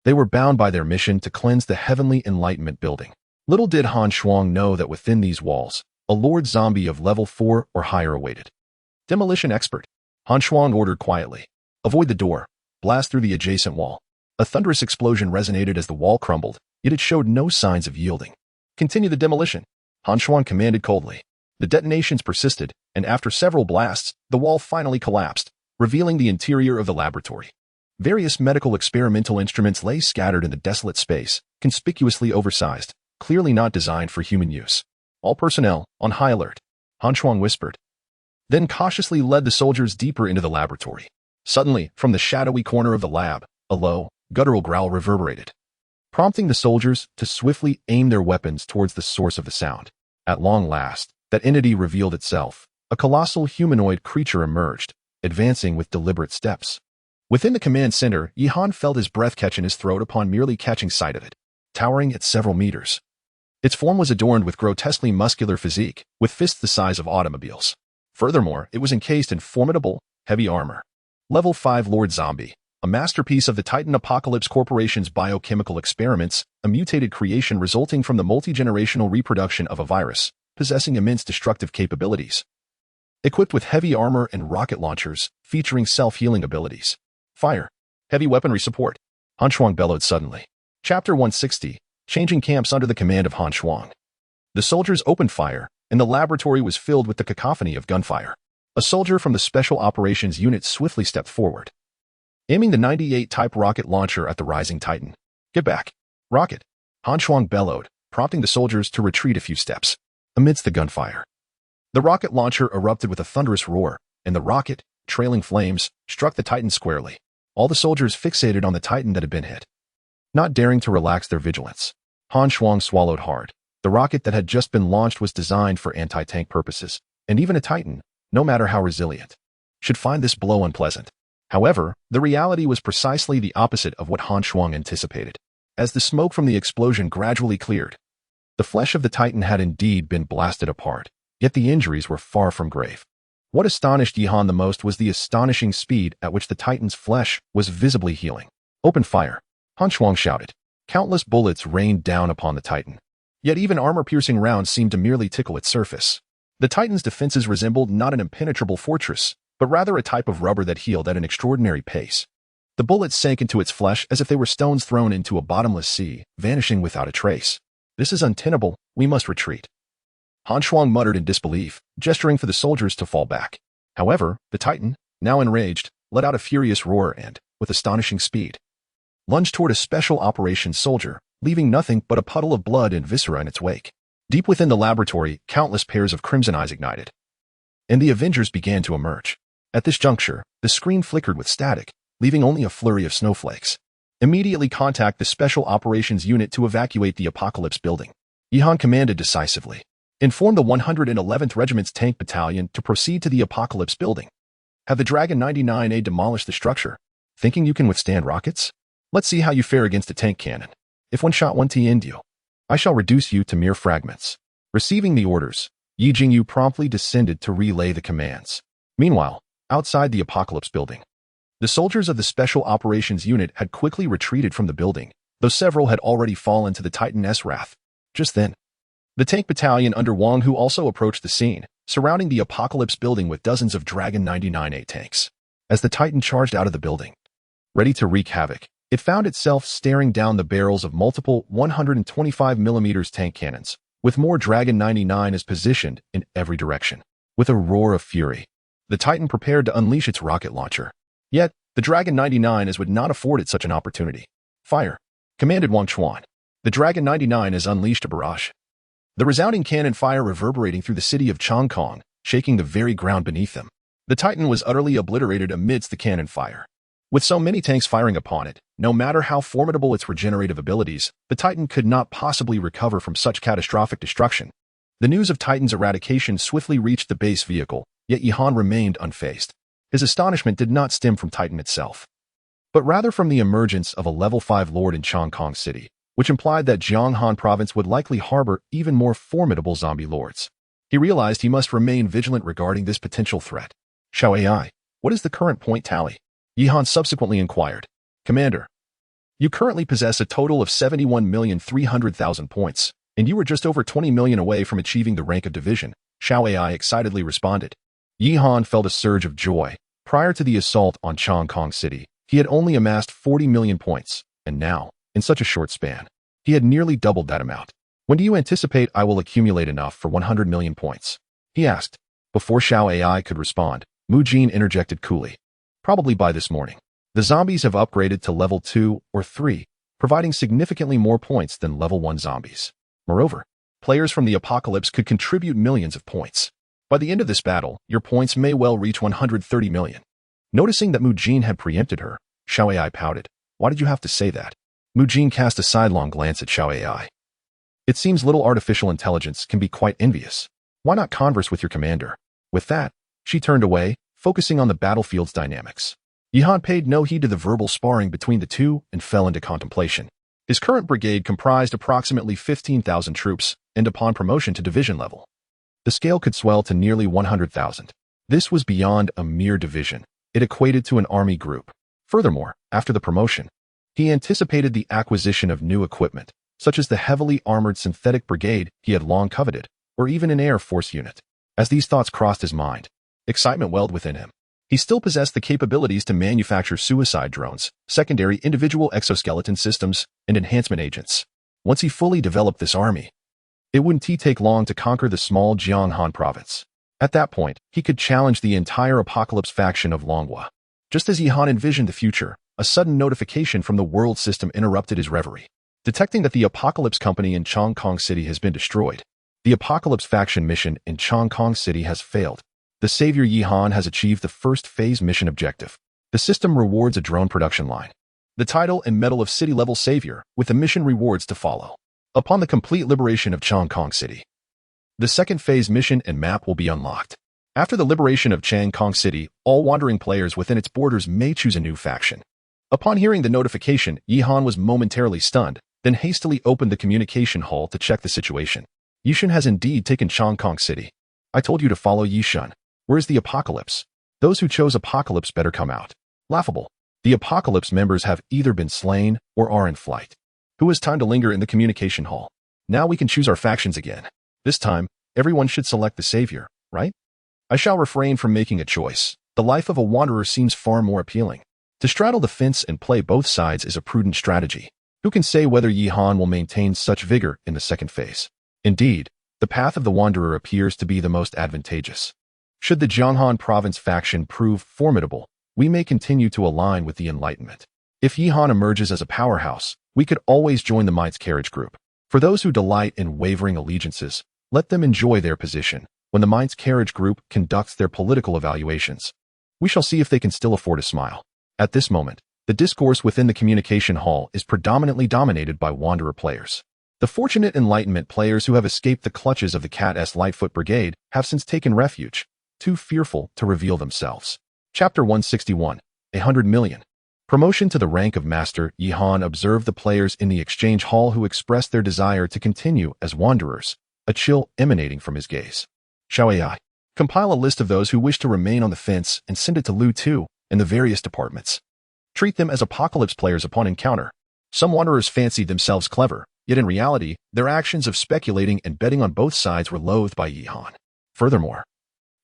Speaker 1: They were bound by their mission to cleanse the Heavenly Enlightenment building. Little did Han Shuang know that within these walls, a Lord Zombie of level 4 or higher awaited. "Demolition expert," Han Shuang ordered quietly. "Avoid the door. Blast through the adjacent wall." A thunderous explosion resonated as the wall crumbled, yet it showed no signs of yielding. "Continue the demolition," Han Shuang commanded coldly. The detonations persisted, and after several blasts, the wall finally collapsed, revealing the interior of the laboratory. Various medical experimental instruments lay scattered in the desolate space, conspicuously oversized, clearly not designed for human use. "All personnel, on high alert," Han Shuang whispered, then cautiously led the soldiers deeper into the laboratory. Suddenly, from the shadowy corner of the lab, a low, guttural growl reverberated, prompting the soldiers to swiftly aim their weapons towards the source of the sound. At long last, that entity revealed itself. A colossal humanoid creature emerged, advancing with deliberate steps. Within the command center, Yihan felt his breath catch in his throat upon merely catching sight of it, towering at several meters. Its form was adorned with grotesquely muscular physique, with fists the size of automobiles. Furthermore, it was encased in formidable, heavy armor. Level 5 Lord Zombie, a masterpiece of the Titan Apocalypse Corporation's biochemical experiments, a mutated creation resulting from the multi-generational reproduction of a virus, possessing immense destructive capabilities. Equipped with heavy armor and rocket launchers, featuring self-healing abilities. Fire. Heavy weaponry support. Han Shuang bellowed suddenly. Chapter 160, Changing Camps under the command of Han Shuang. The soldiers opened fire, and the laboratory was filled with the cacophony of gunfire. A soldier from the Special Operations Unit swiftly stepped forward, aiming the 98-type rocket launcher at the rising Titan. Get back. Rocket. Han Shuang bellowed, prompting the soldiers to retreat a few steps. Amidst the gunfire, the rocket launcher erupted with a thunderous roar, and the rocket, trailing flames, struck the Titan squarely. All the soldiers fixated on the Titan that had been hit, not daring to relax their vigilance. Han Shuang swallowed hard. The rocket that had just been launched was designed for anti-tank purposes, and even a Titan, no matter how resilient, should find this blow unpleasant. However, the reality was precisely the opposite of what Han Shuang anticipated. As the smoke from the explosion gradually cleared, the flesh of the Titan had indeed been blasted apart, yet the injuries were far from grave. What astonished Yihan the most was the astonishing speed at which the Titan's flesh was visibly healing. Open fire. Han Shuang shouted. Countless bullets rained down upon the Titan. Yet even armor-piercing rounds seemed to merely tickle its surface. The Titan's defenses resembled not an impenetrable fortress, but rather a type of rubber that healed at an extraordinary pace. The bullets sank into its flesh as if they were stones thrown into a bottomless sea, vanishing without a trace. This is untenable. We must retreat. Han Shuang muttered in disbelief, gesturing for the soldiers to fall back. However, the Titan, now enraged, let out a furious roar and, with astonishing speed, lunged toward a special operations soldier, leaving nothing but a puddle of blood and viscera in its wake. Deep within the laboratory, countless pairs of crimson eyes ignited, and the Avengers began to emerge. At this juncture, the screen flickered with static, leaving only a flurry of snowflakes. Immediately contact the Special Operations Unit to evacuate the Apocalypse building. Yihan commanded decisively. Inform the 111th Regiment's Tank Battalion to proceed to the Apocalypse building. Have the Dragon 99A demolish the structure. Thinking you can withstand rockets? Let's see how you fare against a tank cannon. If one shot won't end you, I shall reduce you to mere fragments. Receiving the orders, Yi Jingyu promptly descended to relay the commands. Meanwhile, outside the Apocalypse building, the soldiers of the Special Operations Unit had quickly retreated from the building, though several had already fallen to the Titan's wrath. Just then, the tank battalion under Wang Hu also approached the scene, surrounding the Apocalypse building with dozens of Dragon 99A tanks. As the Titan charged out of the building, ready to wreak havoc, it found itself staring down the barrels of multiple 125mm tank cannons, with more Dragon 99s positioned in every direction. With a roar of fury, the Titan prepared to unleash its rocket launcher. Yet, the Dragon 99s would not afford it such an opportunity. Fire! Commanded Wang Chuan. The Dragon 99 has unleashed a barrage. The resounding cannon fire reverberating through the city of Chongqing, shaking the very ground beneath them. The Titan was utterly obliterated amidst the cannon fire. With so many tanks firing upon it, no matter how formidable its regenerative abilities, the Titan could not possibly recover from such catastrophic destruction. The news of Titan's eradication swiftly reached the base vehicle, yet Yihan remained unfazed. His astonishment did not stem from Titan itself, but rather from the emergence of a level 5 lord in Chongqing City, which implied that Jianghan province would likely harbor even more formidable zombie lords. He realized he must remain vigilant regarding this potential threat. Xiao AI, what is the current point tally? Yihan subsequently inquired. Commander, you currently possess a total of 71,300,000 points, and you were just over 20 million away from achieving the rank of division, Xiao AI excitedly responded. Yihan felt a surge of joy. Prior to the assault on Chongqing City, he had only amassed 40 million points, and now, in such a short span, he had nearly doubled that amount. When do you anticipate I will accumulate enough for 100 million points? He asked. Before Xiao AI could respond, Mu Jin interjected coolly. Probably by this morning. The zombies have upgraded to level 2 or 3, providing significantly more points than level 1 zombies. Moreover, players from the Apocalypse could contribute millions of points. By the end of this battle, your points may well reach 130 million. Noticing that Mu Jin had preempted her, Xiao AI pouted. Why did you have to say that? Mu Jin cast a sidelong glance at Xiao AI. It seems little artificial intelligence can be quite envious. Why not converse with your commander? With that, she turned away, focusing on the battlefield's dynamics. Yihan paid no heed to the verbal sparring between the two and fell into contemplation. His current brigade comprised approximately 15,000 troops, and upon promotion to division level, the scale could swell to nearly 100,000. This was beyond a mere division. It equated to an army group. Furthermore, after the promotion, he anticipated the acquisition of new equipment, such as the heavily armored synthetic brigade he had long coveted, or even an air force unit. As these thoughts crossed his mind, excitement welled within him. He still possessed the capabilities to manufacture suicide drones, secondary individual exoskeleton systems, and enhancement agents. Once he fully developed this army, it wouldn't take long to conquer the small Jianghan province. At that point, he could challenge the entire Apocalypse faction of Longhua. Just as Yihan envisioned the future, a sudden notification from the world system interrupted his reverie. Detecting that the Apocalypse Company in Chongkong City has been destroyed, the Apocalypse faction mission in Chongkong City has failed. The Savior Yihan has achieved the first phase mission objective. The system rewards a drone production line, the title and medal of city-level Savior, with the mission rewards to follow. Upon the complete liberation of Chongkong City, the second phase mission and map will be unlocked. After the liberation of Changkong City, all wandering players within its borders may choose a new faction. Upon hearing the notification, Yihan was momentarily stunned, then hastily opened the communication hall to check the situation. Yishun has indeed taken Chongkong City. I told you to follow Yishun. Where's the Apocalypse? Those who chose Apocalypse better come out. Laughable. The Apocalypse members have either been slain or are in flight. Who has time to linger in the communication hall? Now we can choose our factions again. This time, everyone should select the Savior, right? I shall refrain from making a choice. The life of a wanderer seems far more appealing. To straddle the fence and play both sides is a prudent strategy. Who can say whether Yihan will maintain such vigor in the second phase? Indeed, the path of the wanderer appears to be the most advantageous. Should the Jianghan province faction prove formidable, we may continue to align with the Enlightenment. If Yihan emerges as a powerhouse, we could always join the Might's Carriage Group. For those who delight in wavering allegiances, let them enjoy their position when the Might's Carriage Group conducts their political evaluations. We shall see if they can still afford a smile. At this moment, the discourse within the communication hall is predominantly dominated by Wanderer players. The fortunate Enlightenment players who have escaped the clutches of the Cat-S Lightfoot Brigade have since taken refuge, too fearful to reveal themselves. Chapter 161, 100 million. Promotion to the rank of Master. Yihan observed the players in the exchange hall who expressed their desire to continue as Wanderers, a chill emanating from his gaze. Shall I compile a list of those who wish to remain on the fence and send it to Lu Tu and the various departments? Treat them as Apocalypse players upon encounter. Some Wanderers fancied themselves clever, yet in reality, their actions of speculating and betting on both sides were loathed by Yihan. Furthermore,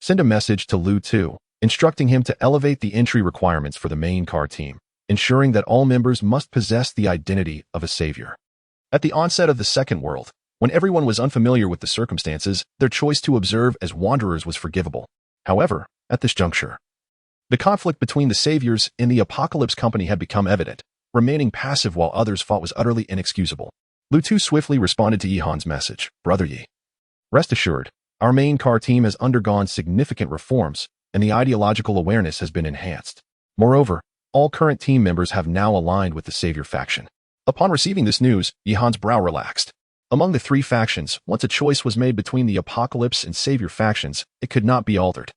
Speaker 1: send a message to Lu Tu, instructing him to elevate the entry requirements for the main car team, ensuring that all members must possess the identity of a savior. At the onset of the Second World, when everyone was unfamiliar with the circumstances, their choice to observe as wanderers was forgivable. However, at this juncture, the conflict between the saviors and the Apocalypse Company had become evident. Remaining passive while others fought was utterly inexcusable. Lu Tu swiftly responded to Yihan's message. Brother Yi, rest assured, our main car team has undergone significant reforms, and the ideological awareness has been enhanced. Moreover, all current team members have now aligned with the Savior faction. Upon receiving this news, Yihan's brow relaxed. Among the three factions, once a choice was made between the Apocalypse and Savior factions, it could not be altered.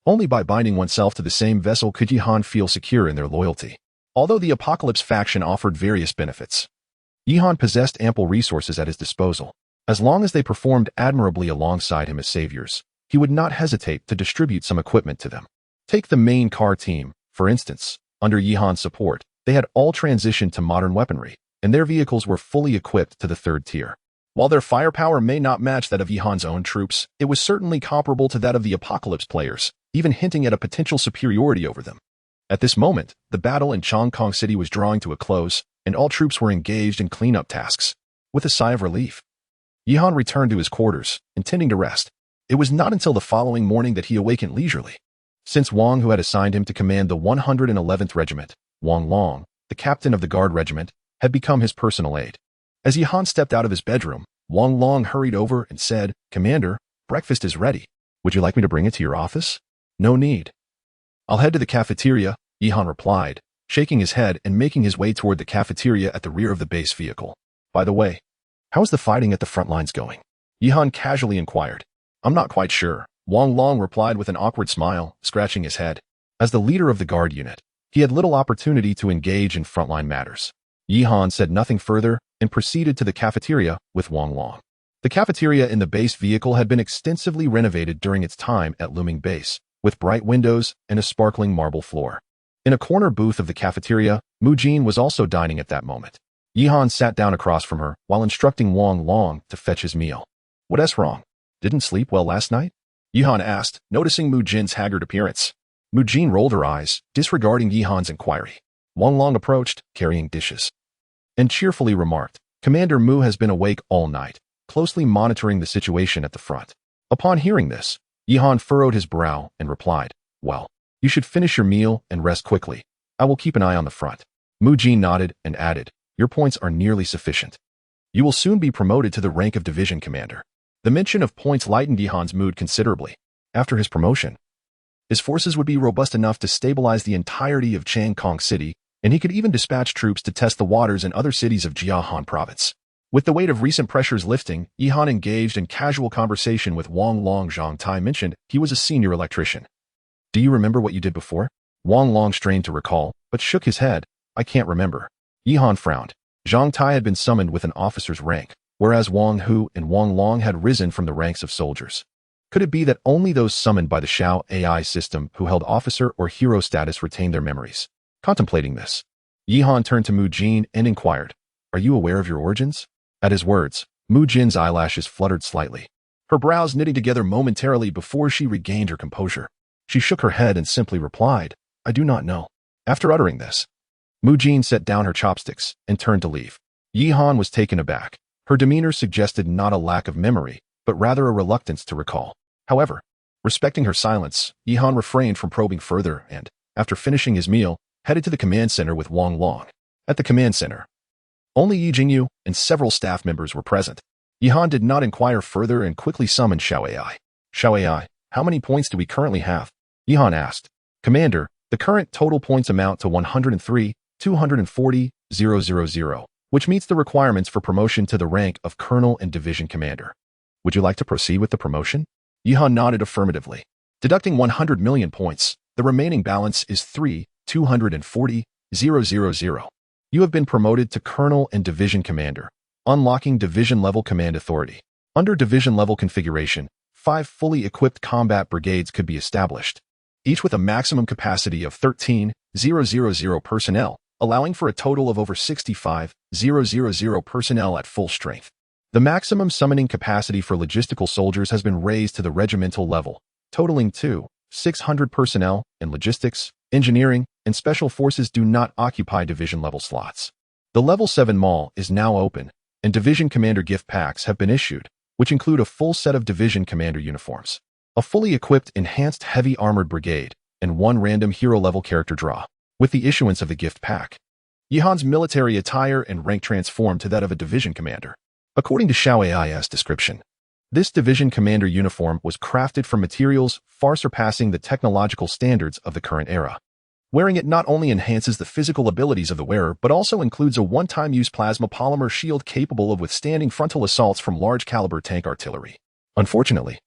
Speaker 1: Only by binding oneself to the same vessel could Yihan feel secure in their loyalty. Although the Apocalypse faction offered various benefits, Yihan possessed ample resources at his disposal. As long as they performed admirably alongside him as saviors, he would not hesitate to distribute some equipment to them. Take the main car team, for instance. Under Yihan's support, they had all transitioned to modern weaponry, and their vehicles were fully equipped to the third tier. While their firepower may not match that of Yihan's own troops, it was certainly comparable to that of the Apocalypse players, even hinting at a potential superiority over them. At this moment, the battle in Chongkong City was drawing to a close, and all troops were engaged in cleanup tasks. With a sigh of relief, Yihan returned to his quarters, intending to rest. It was not until the following morning that he awakened leisurely. Since Wang, who had assigned him to command the 111th Regiment, Wang Long, the captain of the Guard Regiment, had become his personal aide. As Yihan stepped out of his bedroom, Wang Long hurried over and said, "Commander, breakfast is ready. Would you like me to bring it to your office?" "No need. I'll head to the cafeteria," Yihan replied, shaking his head and making his way toward the cafeteria at the rear of the base vehicle. "By the way, how's the fighting at the front lines going?" Yihan casually inquired. "I'm not quite sure. Wang Long replied with an awkward smile, scratching his head. As the leader of the guard unit, he had little opportunity to engage in frontline matters. Yi Han said nothing further and proceeded to the cafeteria with Wang Long. The cafeteria in the base vehicle had been extensively renovated during its time at Looming Base, with bright windows and a sparkling marble floor. In a corner booth of the cafeteria, Mu Jin was also dining at that moment. Yi Han sat down across from her while instructing Wang Long to fetch his meal. "What's wrong? Didn't sleep well last night?" Yi Han asked, noticing Mu Jin's haggard appearance. Mu Jin rolled her eyes, disregarding Yi Han's inquiry. Wang Long approached, carrying dishes, and cheerfully remarked, "Commander Mu has been awake all night, closely monitoring the situation at the front." Upon hearing this, Yi Han furrowed his brow and replied, "Well, you should finish your meal and rest quickly. I will keep an eye on the front." Mu Jin nodded and added, "Your points are nearly sufficient. You will soon be promoted to the rank of division commander." The mention of points lightened Yi Han's mood considerably. After his promotion, his forces would be robust enough to stabilize the entirety of Changkong City, and he could even dispatch troops to test the waters in other cities of Jiahan province. With the weight of recent pressures lifting, Yi Han engaged in casual conversation with Wang Long. Zhang Tai mentioned he was a senior electrician. "Do you remember what you did before?" Wang Long strained to recall, but shook his head. "I can't remember." Yi Han frowned. Zhang Tai had been summoned with an officer's rank, whereas Wang Hu and Wang Long had risen from the ranks of soldiers. Could it be that only those summoned by the Xiao AI system who held officer or hero status retained their memories? Contemplating this, Yi Han turned to Mu Jin and inquired, "Are you aware of your origins?" At his words, Mu Jin's eyelashes fluttered slightly, her brows knitting together momentarily before she regained her composure. She shook her head and simply replied, "I do not know." After uttering this, Mu Jin set down her chopsticks and turned to leave. Yi Han was taken aback. Her demeanor suggested not a lack of memory, but rather a reluctance to recall. However, respecting her silence, Yi Han refrained from probing further and, after finishing his meal, headed to the command center with Wang Long. At the command center, only Yi Jingyu and several staff members were present. Yi Han did not inquire further and quickly summoned Xiao AI. "Xiao AI, how many points do we currently have?" Yi Han asked. "Commander, the current total points amount to 103,240,000, which meets the requirements for promotion to the rank of Colonel and Division Commander. Would you like to proceed with the promotion?" Yi Han nodded affirmatively. Deducting 100 million points, the remaining balance is 3,240,000. You have been promoted to Colonel and Division Commander, unlocking division-level command authority. Under division-level configuration, 5 fully equipped combat brigades could be established, each with a maximum capacity of 13,000 personnel, allowing for a total of over 65,000 personnel at full strength. The maximum summoning capacity for logistical soldiers has been raised to the regimental level, totaling 600 personnel, and logistics, engineering, and special forces do not occupy division-level slots. The Level 7 Mall is now open, and Division Commander gift packs have been issued, which include a full set of Division Commander uniforms, a fully equipped enhanced heavy armored brigade, and 1 random hero-level character draw. With the issuance of the gift pack, Yi Han's military attire and rank transformed to that of a Division Commander. According to Xiao AI's description, this Division Commander uniform was crafted from materials far surpassing the technological standards of the current era. Wearing it not only enhances the physical abilities of the wearer, but also includes a one-time use plasma polymer shield capable of withstanding frontal assaults from large-caliber tank artillery. Unfortunately,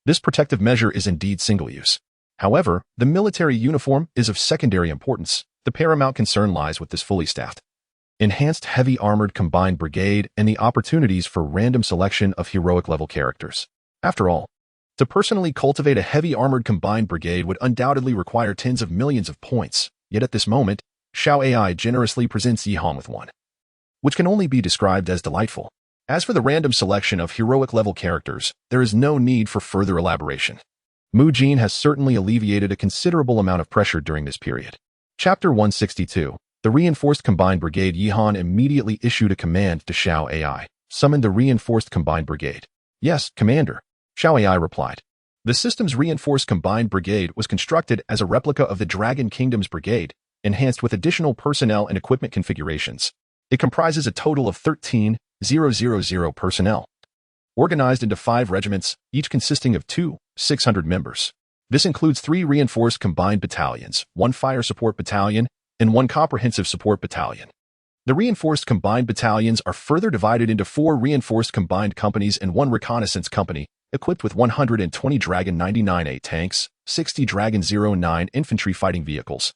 Speaker 1: this protective measure is indeed single-use. However, the military uniform is of secondary importance. The paramount concern lies with this fully staffed, enhanced heavy armored combined brigade and the opportunities for random selection of heroic-level characters. After all, to personally cultivate a heavy armored combined brigade would undoubtedly require tens of millions of points, yet at this moment, Xiao AI generously presents Yi Han with one, which can only be described as delightful. As for the random selection of heroic-level characters, there is no need for further elaboration. Mu Jin has certainly alleviated a considerable amount of pressure during this period. Chapter 162. The Reinforced Combined Brigade. Yi Han immediately issued a command to Xiao AI. Summon the Reinforced Combined Brigade. "Yes, Commander," Xiao AI replied. The system's Reinforced Combined Brigade was constructed as a replica of the Dragon Kingdom's brigade, enhanced with additional personnel and equipment configurations. It comprises a total of 13,000 personnel, organized into 5 regiments, each consisting of 600 members. This includes 3 Reinforced Combined Battalions, 1 Fire Support Battalion, and 1 Comprehensive Support Battalion. The Reinforced Combined Battalions are further divided into 4 Reinforced Combined Companies and 1 Reconnaissance Company, equipped with 120 Dragon 99A tanks, 60 Dragon 09 infantry fighting vehicles,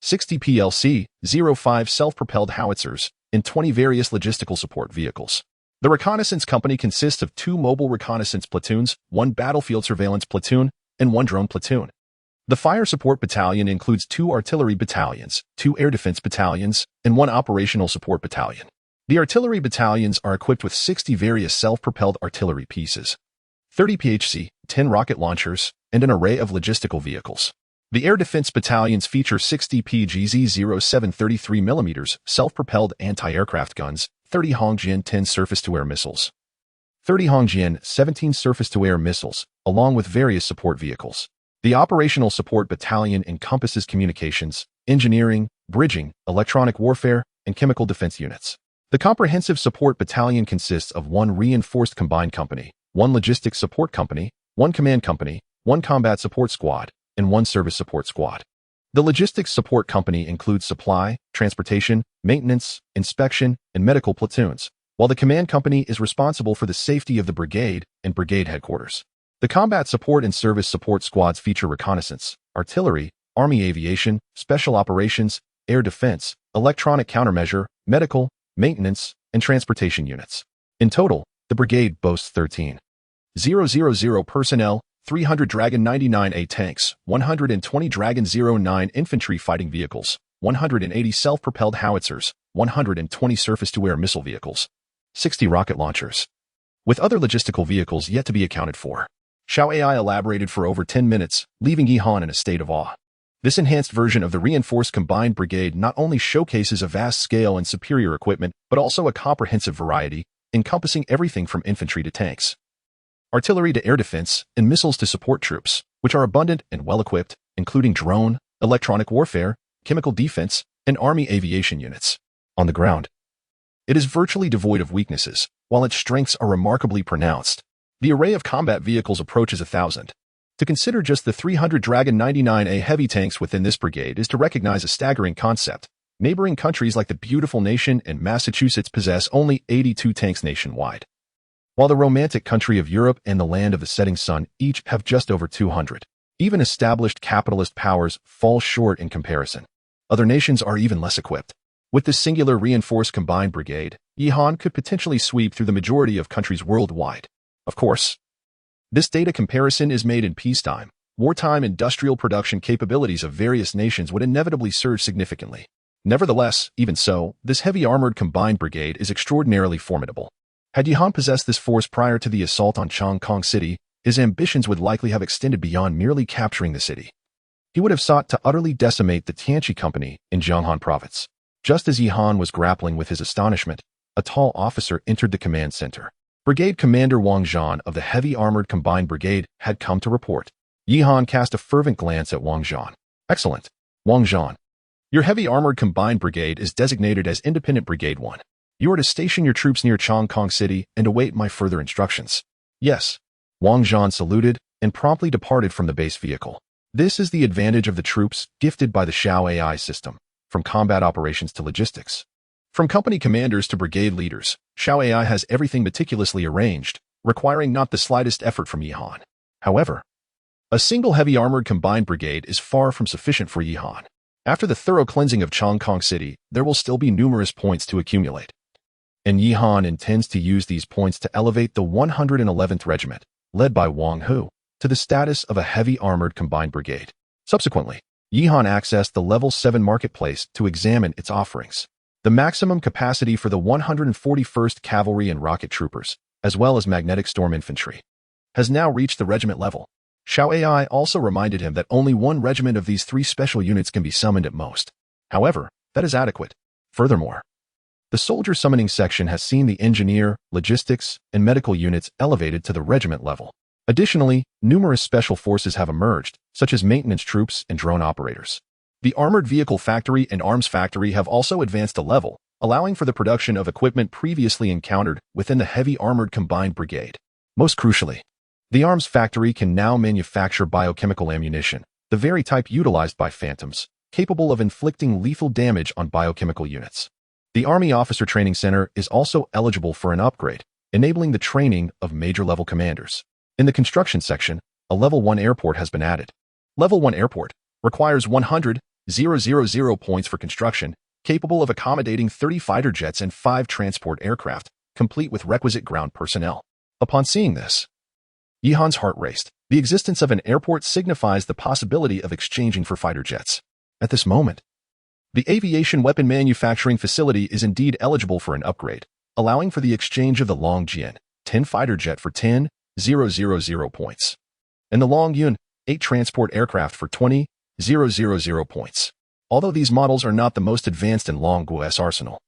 Speaker 1: 60 PLC-05 self-propelled howitzers, and 20 various logistical support vehicles. The reconnaissance company consists of 2 mobile reconnaissance platoons, 1 battlefield surveillance platoon, and 1 drone platoon. The fire support battalion includes 2 artillery battalions, 2 air defense battalions, and 1 operational support battalion. The artillery battalions are equipped with 60 various self-propelled artillery pieces, 30 PHC, 10 rocket launchers, and an array of logistical vehicles. The air defense battalions feature 60 PGZ-07 33mm self-propelled anti-aircraft guns, 30 Hongjian 10 surface-to-air missiles, 30 Hongjian 17 surface-to-air missiles, along with various support vehicles. The operational support battalion encompasses communications, engineering, bridging, electronic warfare, and chemical defense units. The comprehensive support battalion consists of 1 reinforced combined company, 1 logistics support company, 1 command company, 1 combat support squad, and 1 service support squad. The logistics support company includes supply, transportation, maintenance, inspection, and medical platoons, while the command company is responsible for the safety of the brigade and brigade headquarters. The combat support and service support squads feature reconnaissance, artillery, army aviation, special operations, air defense, electronic countermeasure, medical, maintenance, and transportation units. In total, the brigade boasts 13,000 personnel, 300 Dragon 99A tanks, 120 Dragon 09 infantry fighting vehicles, 180 self-propelled howitzers, 120 surface-to-air missile vehicles, 60 rocket launchers, with other logistical vehicles yet to be accounted for. Xiao AI elaborated for over 10 minutes, leaving Yi Han in a state of awe. This enhanced version of the reinforced combined brigade not only showcases a vast scale and superior equipment, but also a comprehensive variety, encompassing everything from infantry to tanks, artillery to air defense, and missiles to support troops, which are abundant and well-equipped, including drone, electronic warfare, chemical defense, and army aviation units. On the ground, it is virtually devoid of weaknesses, while its strengths are remarkably pronounced. The array of combat vehicles approaches 1,000. To consider just the 300 Dragon 99A heavy tanks within this brigade is to recognize a staggering concept. Neighboring countries like the beautiful nation and Massachusetts possess only 82 tanks nationwide, while the romantic country of Europe and the land of the setting sun each have just over 200. Even established capitalist powers fall short in comparison. Other nations are even less equipped. With this singular reinforced combined brigade, Yi Han could potentially sweep through the majority of countries worldwide. Of course, this data comparison is made in peacetime. Wartime industrial production capabilities of various nations would inevitably surge significantly. Nevertheless, even so, this heavy armored combined brigade is extraordinarily formidable. Had Yi Han possessed this force prior to the assault on Chong Kong City, his ambitions would likely have extended beyond merely capturing the city. He would have sought to utterly decimate the Tianqi Company in Jianghan Province. Just as Yi Han was grappling with his astonishment, a tall officer entered the command center. Brigade Commander Wang Zhan of the Heavy Armored Combined Brigade had come to report. Yi Han cast a fervent glance at Wang Zhan. Excellent, Wang Zhan. Your Heavy Armored Combined Brigade is designated as Independent Brigade 1. You are to station your troops near Chong Kong City and await my further instructions. Yes. Wang Zhan saluted and promptly departed from the base vehicle. This is the advantage of the troops gifted by the Xiao AI system, from combat operations to logistics. From company commanders to brigade leaders, Xiao AI has everything meticulously arranged, requiring not the slightest effort from Yi Han. However, a single heavy armored combined brigade is far from sufficient for Yi Han. After the thorough cleansing of Chong Kong City, there will still be numerous points to accumulate. And Yi Han intends to use these points to elevate the 111th Regiment, led by Wang Hu, to the status of a heavy armored combined brigade. Subsequently, Yi Han accessed the Level 7 marketplace to examine its offerings. The maximum capacity for the 141st Cavalry and Rocket Troopers, as well as Magnetic Storm Infantry, has now reached the regiment level. Xiao AI also reminded him that only 1 regiment of these 3 special units can be summoned at most. However, that is adequate. Furthermore, the soldier summoning section has seen the engineer, logistics, and medical units elevated to the regiment level. Additionally, numerous special forces have emerged, such as maintenance troops and drone operators. The Armored Vehicle Factory and Arms Factory have also advanced a level, allowing for the production of equipment previously encountered within the Heavy Armored Combined Brigade. Most crucially, the Arms Factory can now manufacture biochemical ammunition, the very type utilized by Phantoms, capable of inflicting lethal damage on biochemical units. The Army Officer Training Center is also eligible for an upgrade, enabling the training of major-level commanders. In the construction section, a Level 1 airport has been added. Level 1 airport requires 100,000 points for construction, capable of accommodating 30 fighter jets and 5 transport aircraft, complete with requisite ground personnel. Upon seeing this, Yihan's heart raced. The existence of an airport signifies the possibility of exchanging for fighter jets. At this moment, the aviation weapon manufacturing facility is indeed eligible for an upgrade, allowing for the exchange of the Longjin 10 fighter jet for 10,000 points, and the Longyun 8 transport aircraft for 20,000 points. Although these models are not the most advanced in Longguo's arsenal,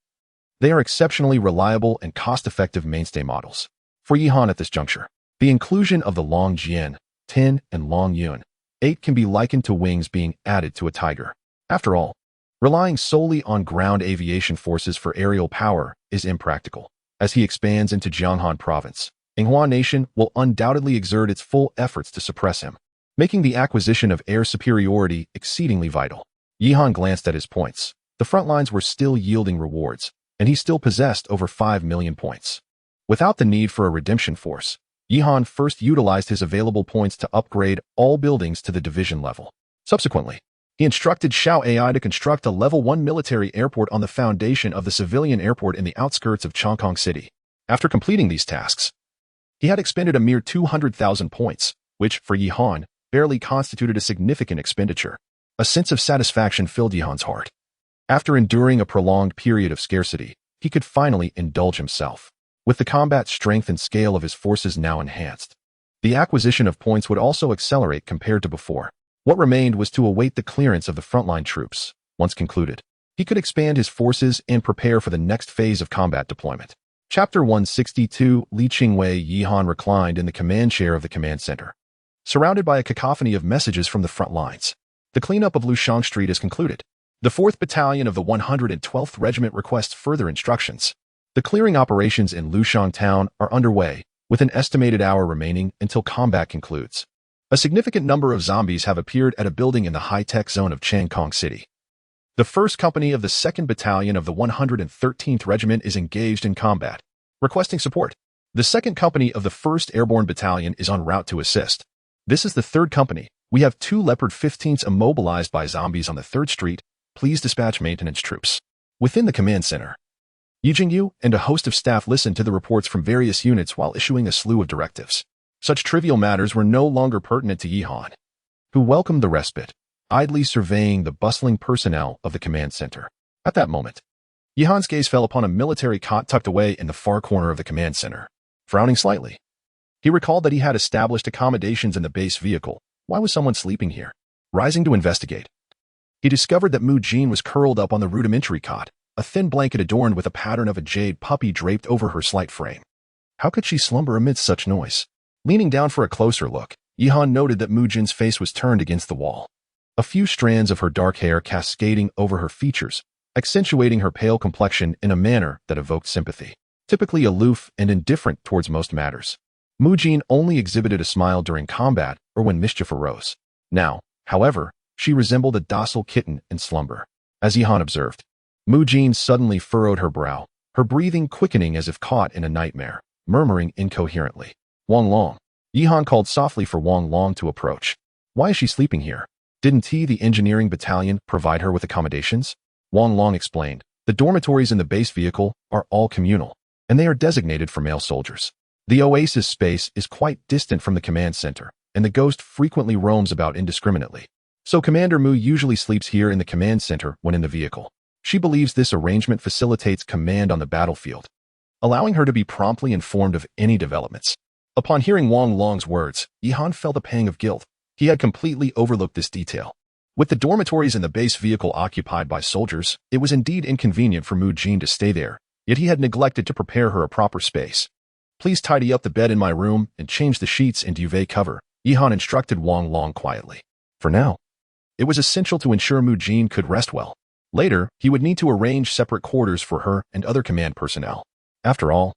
Speaker 1: they are exceptionally reliable and cost-effective mainstay models. For Yihan at this juncture, the inclusion of the Longjin 10 and Longyun 8 can be likened to wings being added to a tiger. After all, relying solely on ground aviation forces for aerial power is impractical. As he expands into Jianghan province, Yinghua Nation will undoubtedly exert its full efforts to suppress him, making the acquisition of air superiority exceedingly vital. Yihan glanced at his points. The front lines were still yielding rewards, and he still possessed over 5 million points. Without the need for a redemption force, Yihan first utilized his available points to upgrade all buildings to the division level. Subsequently, he instructed Xiao AI to construct a Level 1 military airport on the foundation of the civilian airport in the outskirts of Chongqing City. After completing these tasks, he had expended a mere 200,000 points, which, for Yihan, barely constituted a significant expenditure. A sense of satisfaction filled Yihan's heart. After enduring a prolonged period of scarcity, he could finally indulge himself. With the combat strength and scale of his forces now enhanced, the acquisition of points would also accelerate compared to before. What remained was to await the clearance of the frontline troops. Once concluded, he could expand his forces and prepare for the next phase of combat deployment. Chapter 162. Li Qingwei. Yihan reclined in the command chair of the command center, surrounded by a cacophony of messages from the front lines. The cleanup of Lushang Street is concluded. The 4th Battalion of the 112th Regiment requests further instructions. The clearing operations in Lushang Town are underway, with an estimated hour remaining until combat concludes. A significant number of zombies have appeared at a building in the high-tech zone of Changkong City. The 1st Company of the 2nd Battalion of the 113th Regiment is engaged in combat, requesting support. The 2nd Company of the 1st Airborne Battalion is en route to assist. This is the 3rd Company. We have 2 Leopard 15s immobilized by zombies on the 3rd Street. Please dispatch maintenance troops. Within the command center, Yi Jingyu and a host of staff listened to the reports from various units while issuing a slew of directives. Such trivial matters were no longer pertinent to Yihan, who welcomed the respite, idly surveying the bustling personnel of the command center. At that moment, Yihan's gaze fell upon a military cot tucked away in the far corner of the command center. Frowning slightly, he recalled that he had established accommodations in the base vehicle. Why was someone sleeping here? Rising to investigate, he discovered that Mu Jin was curled up on the rudimentary cot, a thin blanket adorned with a pattern of a jade puppy draped over her slight frame. How could she slumber amidst such noise? Leaning down for a closer look, Yihan noted that Mu Jin's face was turned against the wall, a few strands of her dark hair cascading over her features, accentuating her pale complexion in a manner that evoked sympathy. Typically aloof and indifferent towards most matters, Mu Jin only exhibited a smile during combat or when mischief arose. Now, however, she resembled a docile kitten in slumber. As Yihan observed, Mu Jin suddenly furrowed her brow, her breathing quickening as if caught in a nightmare, murmuring incoherently. Wang Long. Yihan called softly for Wang Long to approach. Why is she sleeping here? Didn't the engineering battalion provide her with accommodations? Wang Long explained. The dormitories in the base vehicle are all communal, and they are designated for male soldiers. The oasis space is quite distant from the command center, and the ghost frequently roams about indiscriminately. So Commander Mu usually sleeps here in the command center when in the vehicle. She believes this arrangement facilitates command on the battlefield, allowing her to be promptly informed of any developments. Upon hearing Wang Long's words, Yihan felt a pang of guilt. He had completely overlooked this detail. With the dormitories in the base vehicle occupied by soldiers, it was indeed inconvenient for Mu Jin to stay there, yet he had neglected to prepare her a proper space. Please tidy up the bed in my room and change the sheets and duvet cover, Yihan instructed Wang Long quietly. For now, it was essential to ensure Mu Jin could rest well. Later, he would need to arrange separate quarters for her and other command personnel. After all,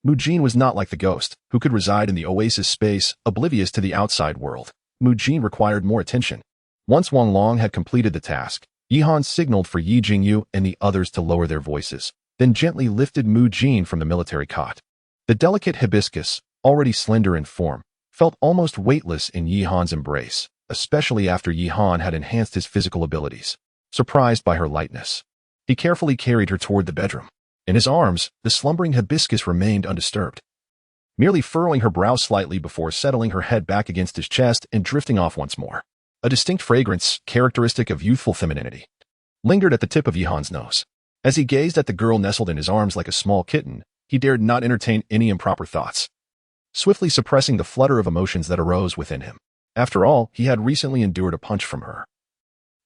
Speaker 1: Mu Jin was not like the ghost, who could reside in the oasis space, oblivious to the outside world. Mu Jin required more attention. Once Wang Long had completed the task, Yihan signaled for Yi Jingyu and the others to lower their voices, then gently lifted Mu Jin from the military cot. The delicate hibiscus, already slender in form, felt almost weightless in Yihan's embrace, especially after Yihan had enhanced his physical abilities. Surprised by her lightness, he carefully carried her toward the bedroom. In his arms, the slumbering hibiscus remained undisturbed, merely furrowing her brow slightly before settling her head back against his chest and drifting off once more. A distinct fragrance, characteristic of youthful femininity, lingered at the tip of Yihan's nose. As he gazed at the girl nestled in his arms like a small kitten, he dared not entertain any improper thoughts, swiftly suppressing the flutter of emotions that arose within him. After all, he had recently endured a punch from her.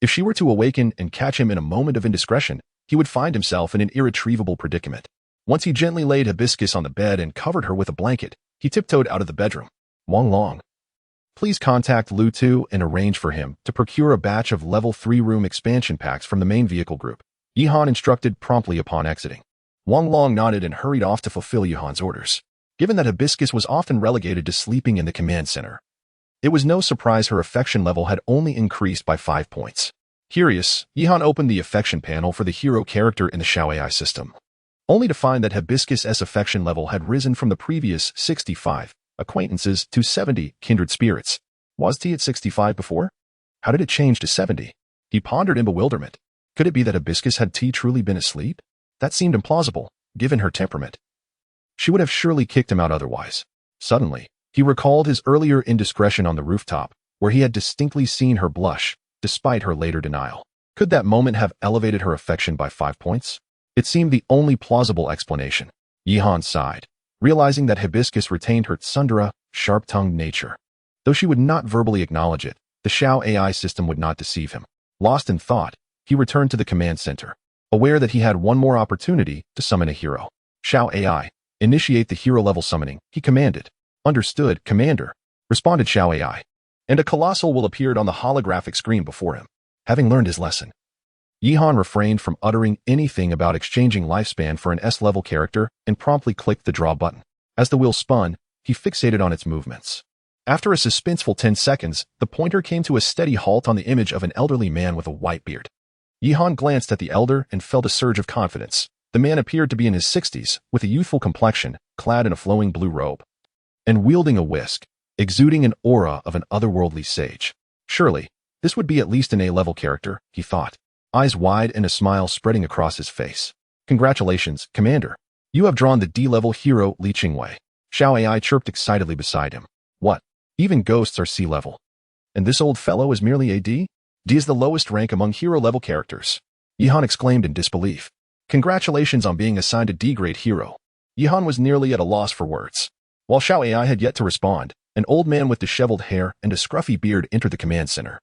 Speaker 1: If she were to awaken and catch him in a moment of indiscretion, he would find himself in an irretrievable predicament. Once he gently laid Hibiscus on the bed and covered her with a blanket, he tiptoed out of the bedroom. Wang Long, please contact Lu Tu and arrange for him to procure a batch of level 3 room expansion packs from the main vehicle group, Yihan instructed promptly upon exiting. Wang Long nodded and hurried off to fulfill Yihan's orders. Given that Hibiscus was often relegated to sleeping in the command center, it was no surprise her affection level had only increased by 5 points. Curious, Yihan opened the affection panel for the hero character in the Xiao AI system, only to find that Hibiscus' affection level had risen from the previous 65 acquaintances to 70 kindred spirits. Was he at 65 before? How did it change to 70? He pondered in bewilderment. Could it be that Hibiscus had truly been asleep? That seemed implausible, given her temperament. She would have surely kicked him out otherwise. Suddenly, he recalled his earlier indiscretion on the rooftop, where he had distinctly seen her blush, despite her later denial. Could that moment have elevated her affection by 5 points? It seemed the only plausible explanation. Yihan sighed, realizing that Hibiscus retained her tsundere, sharp-tongued nature. Though she would not verbally acknowledge it, the Xiao AI system would not deceive him. Lost in thought, he returned to the command center, aware that he had one more opportunity to summon a hero. Xiao AI, initiate the hero-level summoning, he commanded. Understood, Commander, responded Xiao AI. And a colossal will appeared on the holographic screen before him. Having learned his lesson, Yihan refrained from uttering anything about exchanging lifespan for an S-level character and promptly clicked the draw button. As the wheel spun, he fixated on its movements. After a suspenseful 10 seconds, the pointer came to a steady halt on the image of an elderly man with a white beard. Yihan glanced at the elder and felt a surge of confidence. The man appeared to be in his 60s, with a youthful complexion, clad in a flowing blue robe, and wielding a whisk, exuding an aura of an otherworldly sage. Surely, this would be at least an A-level character, he thought, eyes wide and a smile spreading across his face. Congratulations, Commander. You have drawn the D-level hero Li Qingwei. Xiao AI chirped excitedly beside him. What? Even ghosts are C-level. And this old fellow is merely a D? D is the lowest rank among hero-level characters. Yihan exclaimed in disbelief. Congratulations on being assigned a D-grade hero. Yihan was nearly at a loss for words. While Xiao AI had yet to respond, an old man with disheveled hair and a scruffy beard entered the command center.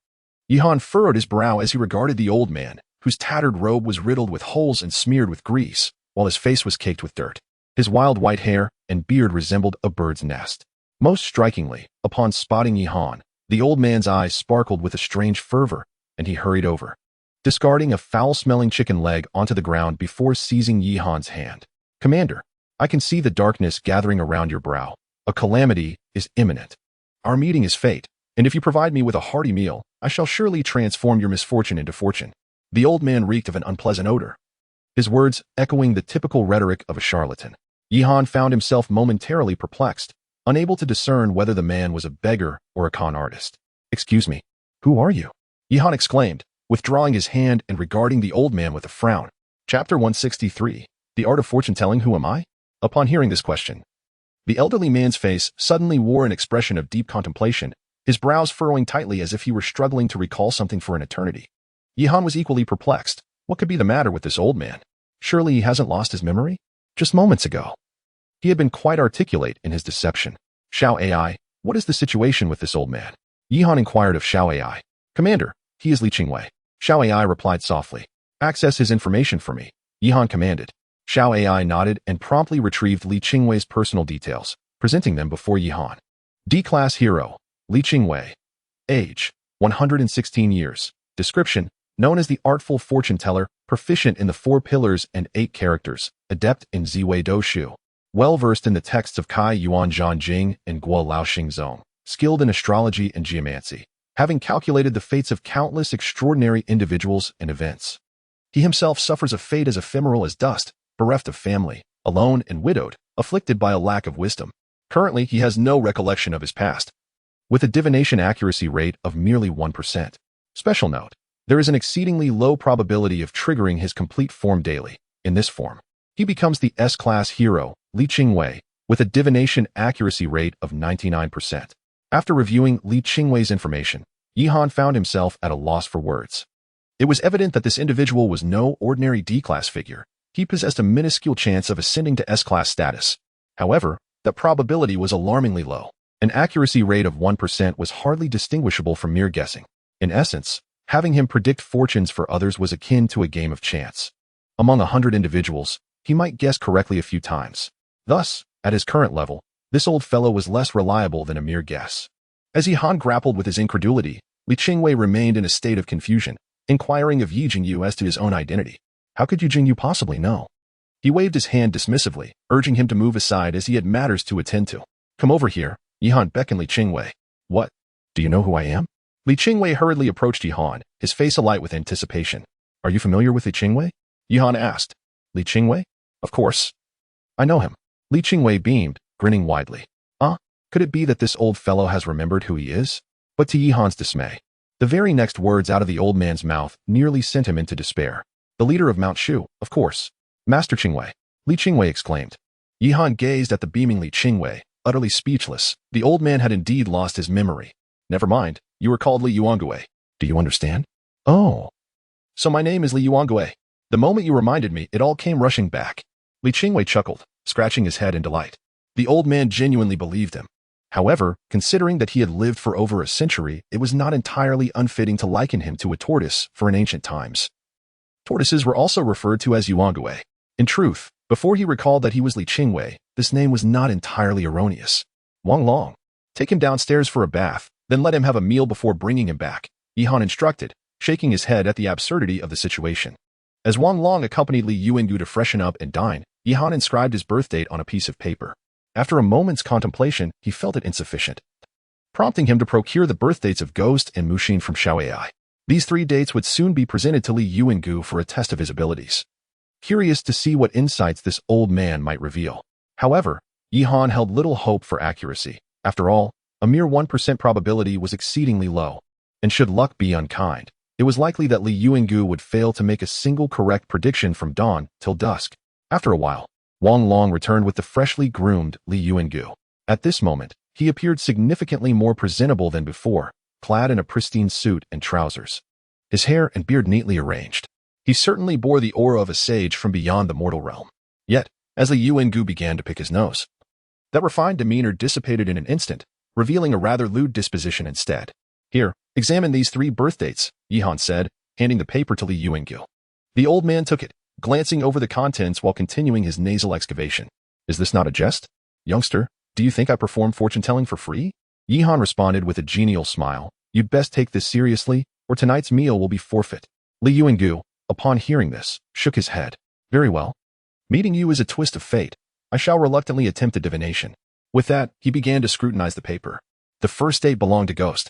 Speaker 1: Yihan furrowed his brow as he regarded the old man, whose tattered robe was riddled with holes and smeared with grease, while his face was caked with dirt. His wild white hair and beard resembled a bird's nest. Most strikingly, upon spotting Yihan, the old man's eyes sparkled with a strange fervor, and he hurried over, discarding a foul-smelling chicken leg onto the ground before seizing Yihan's hand. Commander, I can see the darkness gathering around your brow. A calamity is imminent. Our meeting is fate, and if you provide me with a hearty meal, I shall surely transform your misfortune into fortune. The old man reeked of an unpleasant odor, his words echoing the typical rhetoric of a charlatan. Yihan found himself momentarily perplexed, unable to discern whether the man was a beggar or a con artist. Excuse me, who are you? Yihan exclaimed, withdrawing his hand and regarding the old man with a frown. Chapter 163, The Art of Fortune-Telling. Who am I? Upon hearing this question, the elderly man's face suddenly wore an expression of deep contemplation, his brows furrowing tightly as if he were struggling to recall something for an eternity. Yihan was equally perplexed. What could be the matter with this old man? Surely he hasn't lost his memory? Just moments ago, he had been quite articulate in his deception. Xiao AI, what is the situation with this old man? Yihan inquired of Xiao AI. Commander, he is Li Qingwei. Xiao AI replied softly. Access his information for me, Yihan commanded. Xiao AI nodded and promptly retrieved Li Qingwei's personal details, presenting them before Yihan. D-Class Hero, Li Qingwei. Age, 116 years. Description, known as the Artful Fortune Teller, proficient in the 4 pillars and 8 characters, adept in Ziwei Doshu. Well-versed in the texts of Kai Yuan Zhan Jing and Guo Laoxing Zong. Skilled in astrology and geomancy, having calculated the fates of countless extraordinary individuals and events. He himself suffers a fate as ephemeral as dust, bereft of family, alone and widowed, afflicted by a lack of wisdom. Currently, he has no recollection of his past, with a divination accuracy rate of merely 1%. Special note, there is an exceedingly low probability of triggering his complete form daily. In this form, he becomes the S-class hero, Li Qingwei, with a divination accuracy rate of 99%. After reviewing Li Qingwei's information, Yihan found himself at a loss for words. It was evident that this individual was no ordinary D-class figure. He possessed a minuscule chance of ascending to S-class status. However, that probability was alarmingly low. An accuracy rate of 1% was hardly distinguishable from mere guessing. In essence, having him predict fortunes for others was akin to a game of chance. Among 100 individuals, he might guess correctly a few times. Thus, at his current level, this old fellow was less reliable than a mere guess. As Yihan grappled with his incredulity, Li Qingwei remained in a state of confusion, inquiring of Yi Jingyu as to his own identity. How could Yi Jingyu possibly know? He waved his hand dismissively, urging him to move aside as he had matters to attend to. Come over here, Yihan beckoned Li Qingwei. What? Do you know who I am? Li Qingwei hurriedly approached Yihan, his face alight with anticipation. Are you familiar with Li Qingwei? Yihan asked. Li Qingwei? Of course. I know him. Li Qingwei beamed, grinning widely. Could it be that this old fellow has remembered who he is? But to Yihan's dismay, the very next words out of the old man's mouth nearly sent him into despair. The leader of Mount Shu, of course. Master Qingwei. Li Qingwei exclaimed. Yihan gazed at the beaming Li Qingwei, utterly speechless. The old man had indeed lost his memory. Never mind, you are called Li Yuangue. Do you understand? Oh. So my name is Li Yuangue. The moment you reminded me, it all came rushing back. Li Qingwei chuckled, scratching his head in delight. The old man genuinely believed him. However, considering that he had lived for over a century, it was not entirely unfitting to liken him to a tortoise for in ancient times. Tortoises were also referred to as Yuangue. In truth, before he recalled that he was Li Qingwei, this name was not entirely erroneous. Wang Long, take him downstairs for a bath, then let him have a meal before bringing him back, Yihan instructed, shaking his head at the absurdity of the situation. As Wang Long accompanied Li Yuangu to freshen up and dine, Yihan inscribed his birth date on a piece of paper. After a moment's contemplation, he felt it insufficient, prompting him to procure the birth dates of Ghost and Mushin from Xiaoai. These 3 dates would soon be presented to Li Yuangu for a test of his abilities. Curious to see what insights this old man might reveal. However, Yihan held little hope for accuracy. After all, a mere 1% probability was exceedingly low. And should luck be unkind, it was likely that Li Yuangu would fail to make a single correct prediction from dawn till dusk. After a while, Wang Long returned with the freshly groomed Li Yuangu. At this moment, he appeared significantly more presentable than before, clad in a pristine suit and trousers. His hair and beard neatly arranged. He certainly bore the aura of a sage from beyond the mortal realm. Yet, as Li Yuangu began to pick his nose, that refined demeanor dissipated in an instant, revealing a rather lewd disposition instead. Here, examine these 3 birth dates, Yihan said, handing the paper to Li Yuangu. The old man took it, glancing over the contents while continuing his nasal excavation. Is this not a jest? Youngster, do you think I perform fortune-telling for free? Yihan responded with a genial smile. You'd best take this seriously, or tonight's meal will be forfeit. Li Yuangu, upon hearing this, shook his head. Very well. Meeting you is a twist of fate. I shall reluctantly attempt a divination. With that, he began to scrutinize the paper. The first date belonged to Ghost.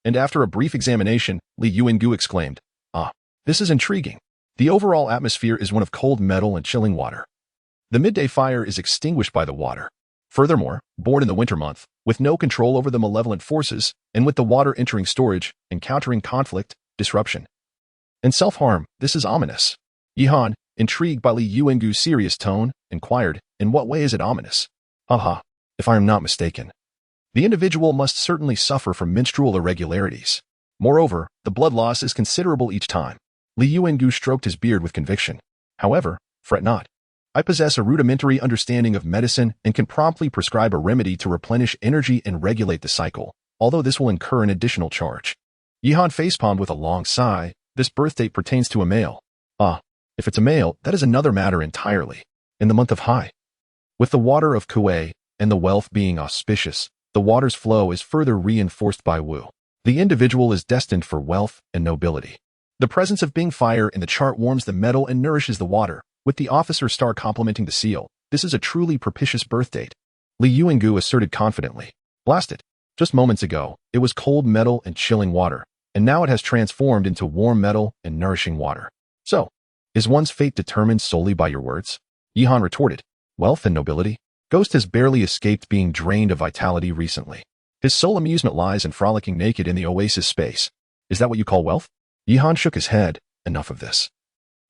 Speaker 1: And after a brief examination, Li Yuangu exclaimed, this is intriguing. The overall atmosphere is one of cold metal and chilling water. The midday fire is extinguished by the water. Furthermore, born in the winter month, with no control over the malevolent forces, and with the water entering storage, encountering conflict, disruption, and self-harm, this is ominous. Yihan, intrigued by Li Yuangu's serious tone, inquired, in what way is it ominous? If I am not mistaken. The individual must certainly suffer from menstrual irregularities. Moreover, the blood loss is considerable each time. Li Yuangu stroked his beard with conviction. However, fret not. I possess a rudimentary understanding of medicine and can promptly prescribe a remedy to replenish energy and regulate the cycle, although this will incur an additional charge. Yihan facepalmed with a long sigh. This birth date pertains to a male. If it's a male, that is another matter entirely. In the month of Hai, with the water of Kuei and the wealth being auspicious, the water's flow is further reinforced by Wu. The individual is destined for wealth and nobility. The presence of Bing fire in the chart warms the metal and nourishes the water, with the officer star complementing the seal. This is a truly propitious birth date. Li Yuangu asserted confidently. Blast it. Just moments ago, it was cold metal and chilling water, and now it has transformed into warm metal and nourishing water. So, is one's fate determined solely by your words? Yihan retorted. Wealth and nobility? Ghost has barely escaped being drained of vitality recently. His sole amusement lies in frolicking naked in the oasis space. Is that what you call wealth? Yihan shook his head. Enough of this.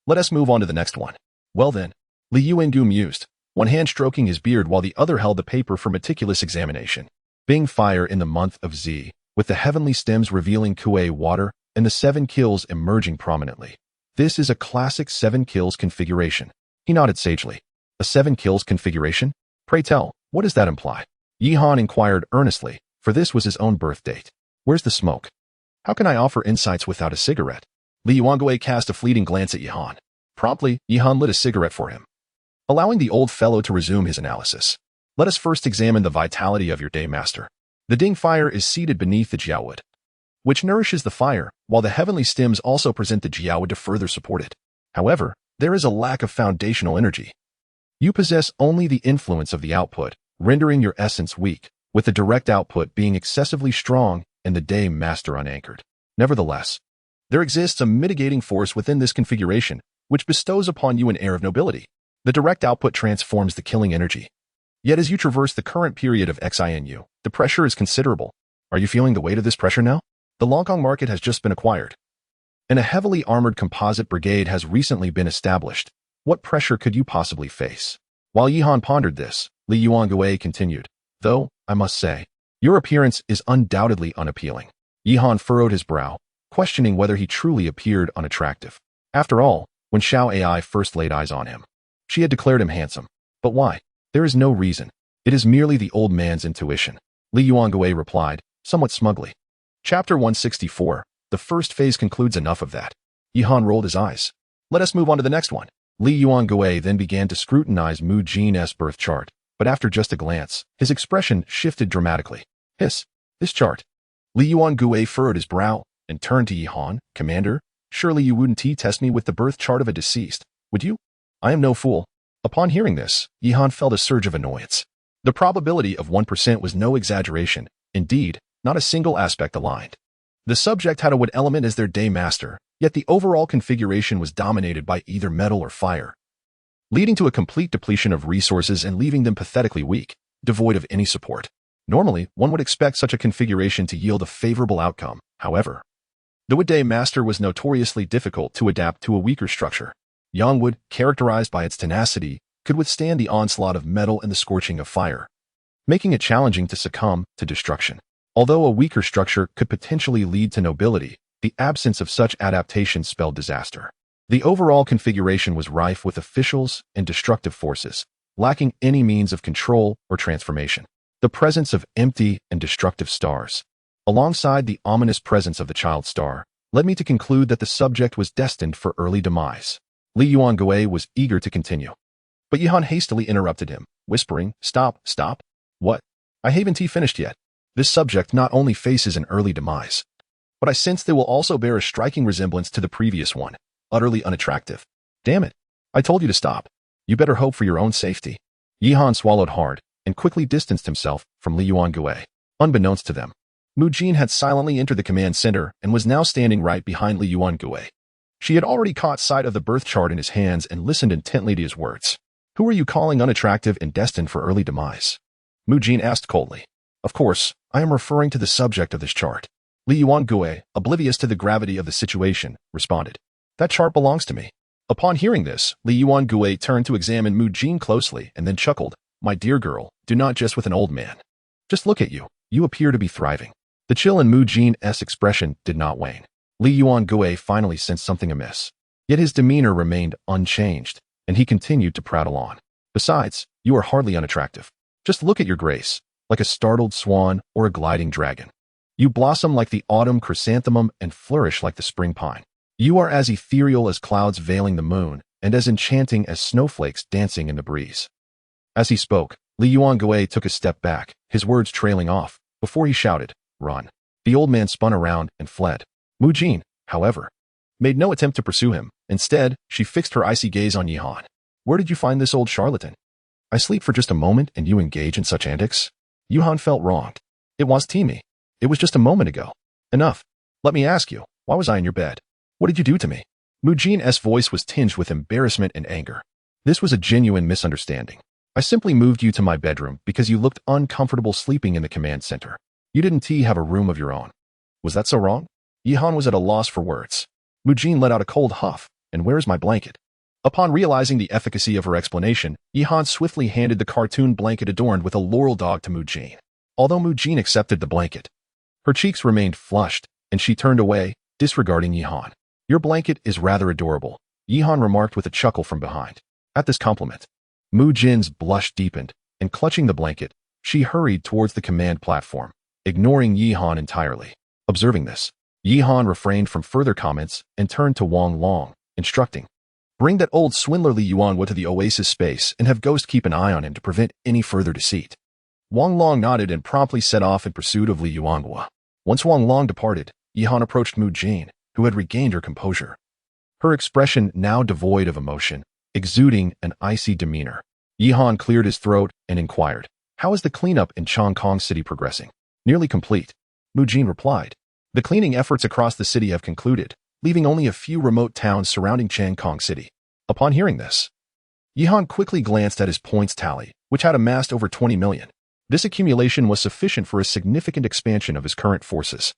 Speaker 1: Let us move on to the next one. Well then, Li Yuangu mused, one hand stroking his beard while the other held the paper for meticulous examination. Bing fire in the month of Z, with the heavenly stems revealing Kuei water and the 7 kills emerging prominently. This is a classic 7 kills configuration. He nodded sagely. A 7 kills configuration? Pray tell, what does that imply? Yihan inquired earnestly, for this was his own birth date. Where's the smoke? How can I offer insights without a cigarette? Li Yuangue cast a fleeting glance at Yihan. Promptly, Yihan lit a cigarette for him, allowing the old fellow to resume his analysis. Let us first examine the vitality of your day master. The Ding fire is seated beneath the Jiaowood, which nourishes the fire, while the heavenly stems also present the Jiaowood to further support it. However, there is a lack of foundational energy. You possess only the influence of the output, rendering your essence weak, with the direct output being excessively strong and the day master unanchored. Nevertheless, there exists a mitigating force within this configuration, which bestows upon you an air of nobility. The direct output transforms the killing energy. Yet as you traverse the current period of XINU, the pressure is considerable. Are you feeling the weight of this pressure now? The Longkong market has just been acquired, and a heavily armored composite brigade has recently been established. What pressure could you possibly face? While Yihan pondered this, Li Yuangue continued, though, I must say, your appearance is undoubtedly unappealing. Yihan furrowed his brow, questioning whether he truly appeared unattractive. After all, when Xiao Ai first laid eyes on him, she had declared him handsome. But why? There is no reason. It is merely the old man's intuition. Li Yuangue replied, somewhat smugly. Chapter 164. The first phase concludes. Enough of that. Yihan rolled his eyes. Let us move on to the next one. Li Yuangue then began to scrutinize Mu Jin's birth chart, but after just a glance, his expression shifted dramatically. This chart. Li Yuangue furrowed his brow and turned to Yihan. Commander, surely you wouldn't test me with the birth chart of a deceased, would you? I am no fool. Upon hearing this, Yihan felt a surge of annoyance. The probability of 1% was no exaggeration. Indeed, not a single aspect aligned. The subject had a wood element as their day master, yet the overall configuration was dominated by either metal or fire, leading to a complete depletion of resources and leaving them pathetically weak, devoid of any support. Normally, one would expect such a configuration to yield a favorable outcome. However, the wood day master was notoriously difficult to adapt to a weaker structure. Young wood, characterized by its tenacity, could withstand the onslaught of metal and the scorching of fire, making it challenging to succumb to destruction. Although a weaker structure could potentially lead to nobility, the absence of such adaptation spelled disaster. The overall configuration was rife with officials and destructive forces, lacking any means of control or transformation. The presence of empty and destructive stars, alongside the ominous presence of the child star, led me to conclude that the subject was destined for early demise. Li Yuangue was eager to continue, but Yihan hastily interrupted him, whispering, Stop. What? I haven't finished yet. This subject not only faces an early demise, but I sense they will also bear a striking resemblance to the previous one, utterly unattractive. Damn it. I told you to stop. You better hope for your own safety. Yihan swallowed hard and quickly distanced himself from Li Yuangue. Unbeknownst to them, Mu Jin had silently entered the command center and was now standing right behind Li Yuangue. She had already caught sight of the birth chart in his hands and listened intently to his words. Who are you calling unattractive and destined for early demise? Mu Jin asked coldly. Of course, I am referring to the subject of this chart. Li Yuangue, oblivious to the gravity of the situation, responded. That chart belongs to me. Upon hearing this, Li Yuangue turned to examine Mu Jin closely and then chuckled. My dear girl, do not jest with an old man. Just look at you. You appear to be thriving. The chill in Mu Jin's expression did not wane. Li Yuangue finally sensed something amiss. Yet his demeanor remained unchanged, and he continued to prattle on. Besides, you are hardly unattractive. Just look at your grace, like a startled swan or a gliding dragon. You blossom like the autumn chrysanthemum and flourish like the spring pine. You are as ethereal as clouds veiling the moon, and as enchanting as snowflakes dancing in the breeze. As he spoke, Li Yuangue took a step back, his words trailing off, before he shouted, Run. The old man spun around and fled. Mu Jin, however, made no attempt to pursue him. Instead, she fixed her icy gaze on Yihan. Where did you find this old charlatan? I sleep for just a moment and you engage in such antics? Yihan felt wronged. It was Timmy. It was just a moment ago. Enough. Let me ask you, why was I in your bed? What did you do to me? Mu Jin's voice was tinged with embarrassment and anger. This was a genuine misunderstanding. I simply moved you to my bedroom because you looked uncomfortable sleeping in the command center. You didn't have a room of your own. Was that so wrong? Yihan was at a loss for words. Mujin let out a cold huff. And where's my blanket? Upon realizing the efficacy of her explanation, Yihan swiftly handed the cartoon blanket adorned with a laurel dog to Mujin. Although Mujin accepted the blanket, her cheeks remained flushed, and she turned away, disregarding Yihan. Your blanket is rather adorable, Yihan remarked with a chuckle from behind. At this compliment, Mujin's blush deepened, and clutching the blanket, she hurried towards the command platform, ignoring Yihan entirely. Observing this, Yihan refrained from further comments and turned to Wang Long, instructing, "Bring that old swindler Li Yuanhua to the oasis space and have Ghost keep an eye on him to prevent any further deceit." Wang Long nodded and promptly set off in pursuit of Li Yuanhua. Once Wang Long departed, Yihan approached Mujin, who had regained her composure. Her expression now devoid of emotion, exuding an icy demeanor. Yihan cleared his throat and inquired, "How is the cleanup in Chongqing City progressing?" "Nearly complete," Mujin replied. "The cleaning efforts across the city have concluded, leaving only a few remote towns surrounding Changkong City." Upon hearing this, Yihan quickly glanced at his points tally, which had amassed over 20 million. This accumulation was sufficient for a significant expansion of his current forces.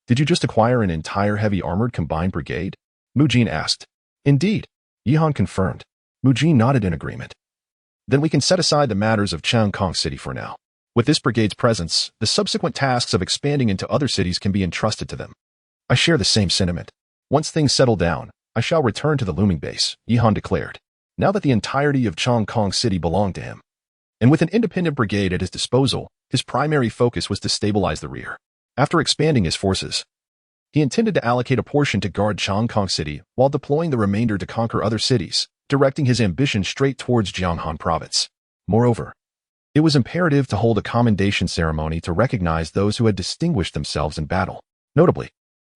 Speaker 1: "Did you just acquire an entire heavy armored combined brigade?" Mujin asked. "Indeed," Yihan confirmed. Mujin nodded in agreement. "Then we can set aside the matters of Changkong City for now. With this brigade's presence, the subsequent tasks of expanding into other cities can be entrusted to them." "I share the same sentiment. Once things settle down, I shall return to the looming base," Yihan declared. Now that the entirety of Chongqing City belonged to him, and with an independent brigade at his disposal, his primary focus was to stabilize the rear. After expanding his forces, he intended to allocate a portion to guard Chongqing City while deploying the remainder to conquer other cities, directing his ambition straight towards Jianghan Province. Moreover, it was imperative to hold a commendation ceremony to recognize those who had distinguished themselves in battle. Notably,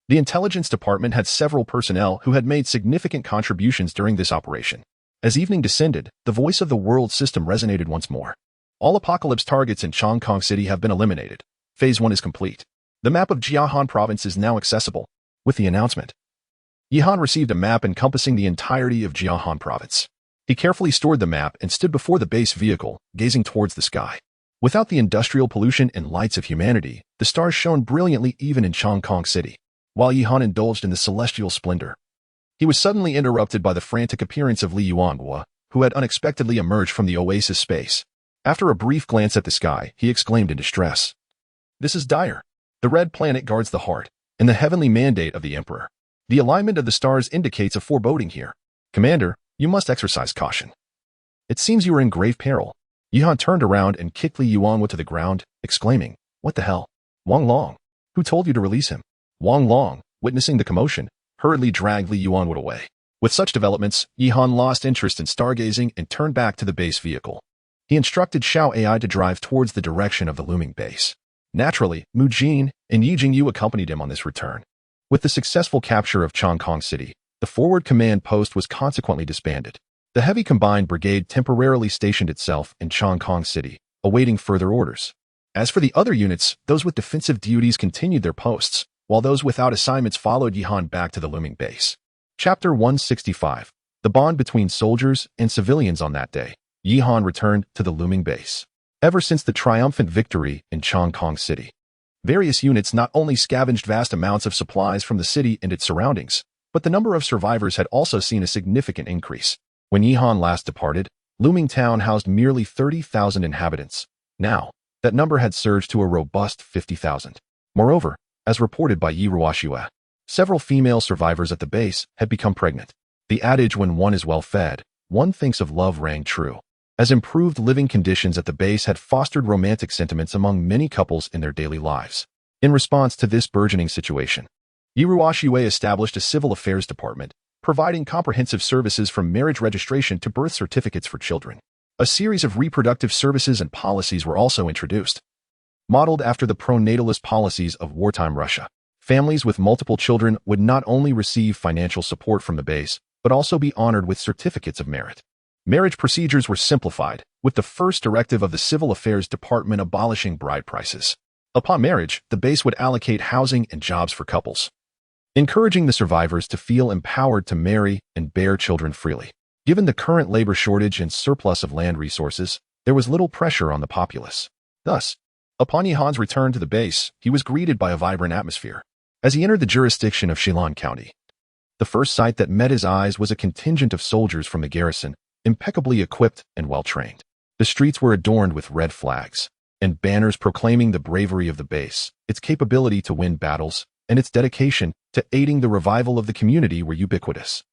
Speaker 1: the intelligence department had several personnel who had made significant contributions during this operation. As evening descended, the voice of the world system resonated once more. All apocalypse targets in Chongqing City have been eliminated. Phase 1 is complete. The map of Jianghan Province is now accessible. With the announcement, Yihan received a map encompassing the entirety of Jianghan Province. He carefully stored the map and stood before the base vehicle, gazing towards the sky. Without the industrial pollution and lights of humanity, the stars shone brilliantly even in Chongqing City. While Yihan indulged in the celestial splendor, he was suddenly interrupted by the frantic appearance of Li Yuanhua, who had unexpectedly emerged from the oasis space. After a brief glance at the sky, he exclaimed in distress, "This is dire. The red planet guards the heart, and the heavenly mandate of the Emperor. The alignment of the stars indicates a foreboding here. Commander, you must exercise caution. It seems you are in grave peril." Yihan turned around and kicked Li Yuanhua to the ground, exclaiming, "What the hell? Wang Long, who told you to release him?" Wang Long, witnessing the commotion, hurriedly dragged Li Yuanhua away. With such developments, Yihan lost interest in stargazing and turned back to the base vehicle. He instructed Xiao AI to drive towards the direction of the looming base. Naturally, Mujin and Yi Jingyu accompanied him on this return. With the successful capture of Chongqing City, the forward command post was consequently disbanded. The heavy combined brigade temporarily stationed itself in Chongqing City, awaiting further orders. As for the other units, those with defensive duties continued their posts, while those without assignments followed Yihan back to the looming base. Chapter 165. The bond between soldiers and civilians. On that day, Yihan returned to the looming base. Ever since the triumphant victory in Chongqing City, various units not only scavenged vast amounts of supplies from the city and its surroundings, but the number of survivors had also seen a significant increase. When Yihan last departed, Looming Town housed merely 30,000 inhabitants. Now, that number had surged to a robust 50,000. Moreover, as reported by Yi Ruoxue, several female survivors at the base had become pregnant. The adage "when one is well fed, one thinks of love" rang true, as improved living conditions at the base had fostered romantic sentiments among many couples in their daily lives. In response to this burgeoning situation, Yi Ruoxue established a civil affairs department, providing comprehensive services from marriage registration to birth certificates for children. A series of reproductive services and policies were also introduced. Modeled after the pro-natalist policies of wartime Russia, families with multiple children would not only receive financial support from the base, but also be honored with certificates of merit. Marriage procedures were simplified, with the first directive of the Civil Affairs Department abolishing bride prices. Upon marriage, the base would allocate housing and jobs for couples, encouraging the survivors to feel empowered to marry and bear children freely. Given the current labor shortage and surplus of land resources, there was little pressure on the populace. Thus, Upon Yihan's return to the base, he was greeted by a vibrant atmosphere. As he entered the jurisdiction of Shilan County, the first sight that met his eyes was a contingent of soldiers from the garrison, impeccably equipped and well-trained. The streets were adorned with red flags and banners proclaiming the bravery of the base, its capability to win battles, and its dedication to aiding the revival of the community were ubiquitous.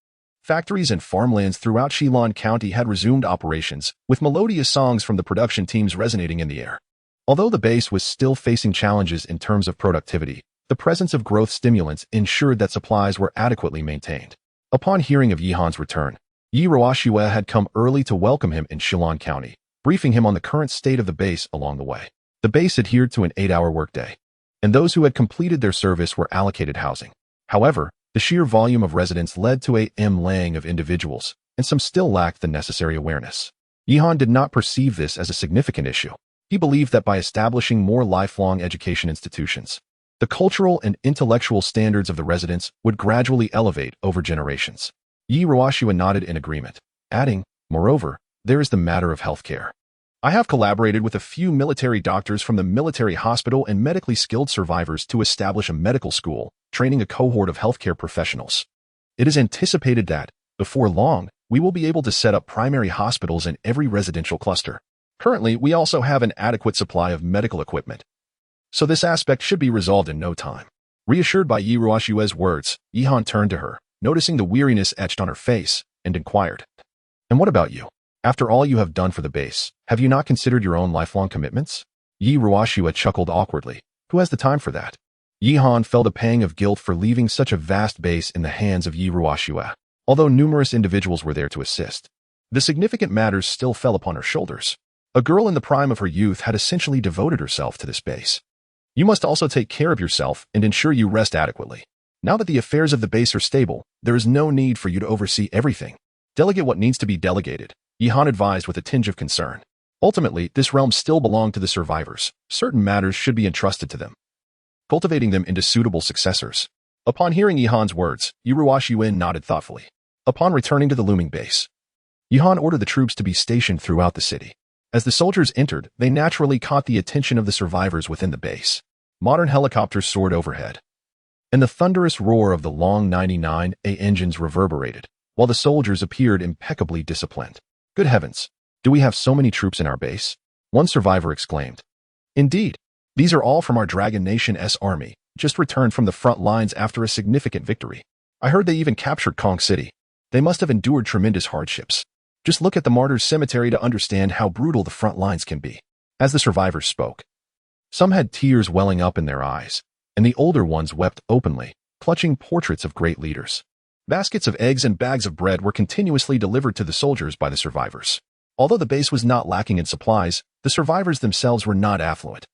Speaker 1: Factories and farmlands throughout Shilan County had resumed operations, with melodious songs from the production teams resonating in the air. Although the base was still facing challenges in terms of productivity, the presence of growth stimulants ensured that supplies were adequately maintained. Upon hearing of Yihan's return, Yi Ruoxue had come early to welcome him in Shilan County, briefing him on the current state of the base along the way. The base adhered to an 8-hour workday, and those who had completed their service were allocated housing. However, the sheer volume of residents led to a laying of individuals, and some still lacked the necessary awareness. Yihan did not perceive this as a significant issue. He believed that by establishing more lifelong education institutions, the cultural and intellectual standards of the residents would gradually elevate over generations. Yi Ruoxue nodded in agreement, adding, "Moreover, there is the matter of healthcare. I have collaborated with a few military doctors from the military hospital and medically skilled survivors to establish a medical school, training a cohort of healthcare professionals. It is anticipated that, before long, we will be able to set up primary hospitals in every residential cluster. Currently, we also have an adequate supply of medical equipment, so this aspect should be resolved in no time." Reassured by Yi Ruoxue's words, Yihan turned to her, noticing the weariness etched on her face, and inquired, "And what about you? After all you have done for the base, have you not considered your own lifelong commitments?" Yi Ruoxue chuckled awkwardly. Who has the time for that? Yihan felt a pang of guilt for leaving such a vast base in the hands of Yi Ruoxue. Although numerous individuals were there to assist, the significant matters still fell upon her shoulders. A girl in the prime of her youth had essentially devoted herself to this base. You must also take care of yourself and ensure you rest adequately. Now that the affairs of the base are stable, there is no need for you to oversee everything. Delegate what needs to be delegated, Yihan advised with a tinge of concern. Ultimately, this realm still belonged to the survivors. Certain matters should be entrusted to them, cultivating them into suitable successors. Upon hearing Yihan's words, Yi Ruoxue nodded thoughtfully. Upon returning to the looming base, Yihan ordered the troops to be stationed throughout the city. As the soldiers entered, they naturally caught the attention of the survivors within the base. Modern helicopters soared overhead, and the thunderous roar of the long 99A engines reverberated, while the soldiers appeared impeccably disciplined. "Good heavens, do we have so many troops in our base?" one survivor exclaimed. "Indeed, these are all from our Dragon Nation's army, just returned from the front lines after a significant victory. I heard they even captured Kong City. They must have endured tremendous hardships. Just look at the Martyrs' Cemetery to understand how brutal the front lines can be." As the survivors spoke, some had tears welling up in their eyes, and the older ones wept openly, clutching portraits of great leaders. Baskets of eggs and bags of bread were continuously delivered to the soldiers by the survivors. Although the base was not lacking in supplies, the survivors themselves were not affluent.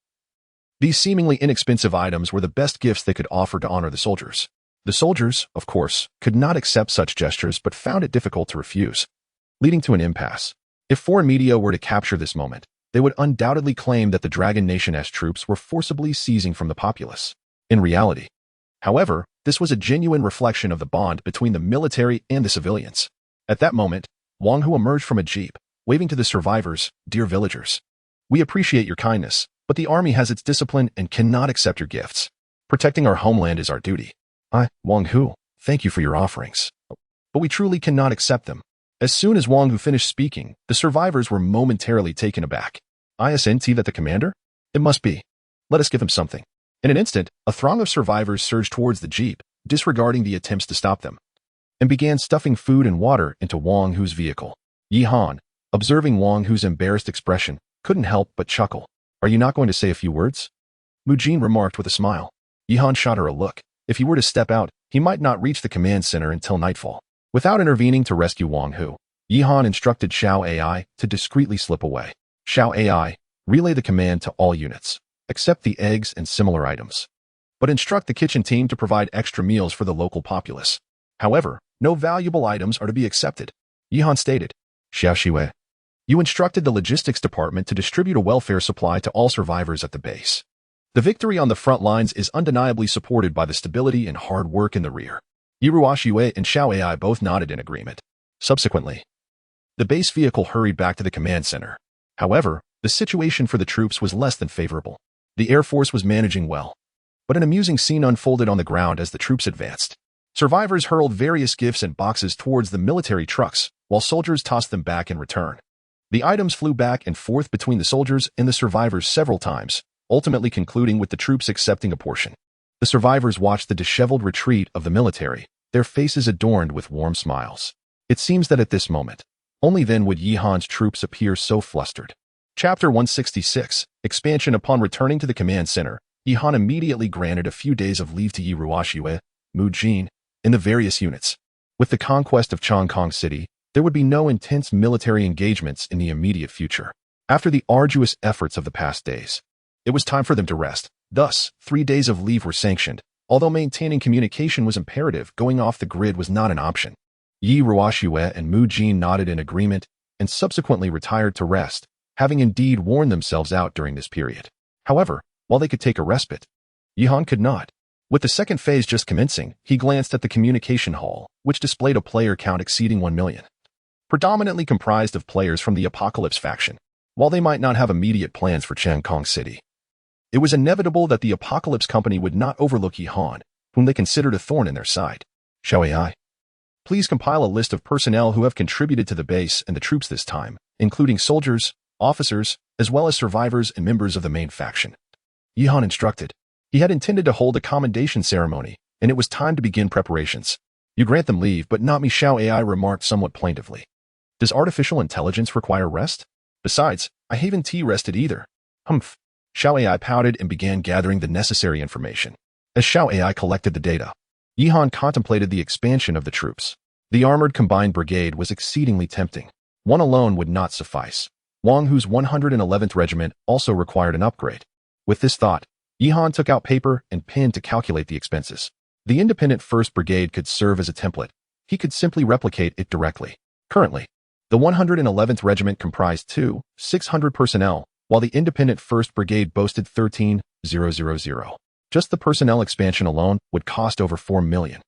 Speaker 1: These seemingly inexpensive items were the best gifts they could offer to honor the soldiers. The soldiers, of course, could not accept such gestures but found it difficult to refuse, leading to an impasse. If foreign media were to capture this moment, they would undoubtedly claim that the Dragon Nation's troops were forcibly seizing from the populace. In reality, however, this was a genuine reflection of the bond between the military and the civilians. At that moment, Wang Hu emerged from a jeep, waving to the survivors, "Dear villagers, we appreciate your kindness, but the army has its discipline and cannot accept your gifts. Protecting our homeland is our duty. I, Wang Hu, thank you for your offerings, but we truly cannot accept them." As soon as Wang Hu finished speaking, the survivors were momentarily taken aback. "Isn't that the commander? It must be. Let us give him something." In an instant, a throng of survivors surged towards the jeep, disregarding the attempts to stop them, and began stuffing food and water into Wang Hu's vehicle. Yihan, observing Wang Hu's embarrassed expression, couldn't help but chuckle. "Are you not going to say a few words?" Mu Jin remarked with a smile. Yihan shot her a look. If he were to step out, he might not reach the command center until nightfall. Without intervening to rescue Wang Hu, Yihan instructed Xiao AI to discreetly slip away. "Xiao AI, relay the command to all units. Accept the eggs and similar items, but instruct the kitchen team to provide extra meals for the local populace. However, no valuable items are to be accepted," Yihan stated. "Xiao Xue, you instructed the logistics department to distribute a welfare supply to all survivors at the base. The victory on the front lines is undeniably supported by the stability and hard work in the rear." Yi Ruoxue and Xiao AI both nodded in agreement. Subsequently, the base vehicle hurried back to the command center. However, the situation for the troops was less than favorable. The Air Force was managing well, but an amusing scene unfolded on the ground as the troops advanced. Survivors hurled various gifts and boxes towards the military trucks, while soldiers tossed them back in return. The items flew back and forth between the soldiers and the survivors several times, ultimately concluding with the troops accepting a portion. The survivors watched the disheveled retreat of the military, their faces adorned with warm smiles. It seems that at this moment, only then would Yi Han's troops appear so flustered. Chapter 166, Expansion. Upon returning to the command center, Yi Han immediately granted a few days of leave to Yi Ruoxue, Mu Jin, in the various units. With the conquest of Chongqing City, there would be no intense military engagements in the immediate future. After the arduous efforts of the past days, it was time for them to rest. Thus, 3 days of leave were sanctioned. Although maintaining communication was imperative, going off the grid was not an option. Yi Ruoxue and Mu Jin nodded in agreement and subsequently retired to rest, having indeed worn themselves out during this period. However, while they could take a respite, Yi Han could not. With the second phase just commencing, he glanced at the communication hall, which displayed a player count exceeding 1 million. Predominantly comprised of players from the Apocalypse faction. While they might not have immediate plans for Chongqing City, it was inevitable that the Apocalypse Company would not overlook Yi Han, whom they considered a thorn in their side. Shall AI? Please compile a list of personnel who have contributed to the base and the troops this time, including soldiers, officers, as well as survivors and members of the main faction. Yi Han instructed. He had intended to hold a commendation ceremony, and it was time to begin preparations. You grant them leave, but not me, Xiao AI remarked somewhat plaintively. Does artificial intelligence require rest? Besides, I haven't rested either. Humph. Xiao AI pouted and began gathering the necessary information. As Xiao AI collected the data, Yi Han contemplated the expansion of the troops. The armored combined brigade was exceedingly tempting. One alone would not suffice. Wang Hu's 111th Regiment also required an upgrade. With this thought, Yi Han took out paper and pen to calculate the expenses. The independent 1st Brigade could serve as a template. He could simply replicate it directly. Currently, the 111th Regiment comprised 600 personnel, while the independent 1st Brigade boasted 13,000. Just the personnel expansion alone would cost over 4 million.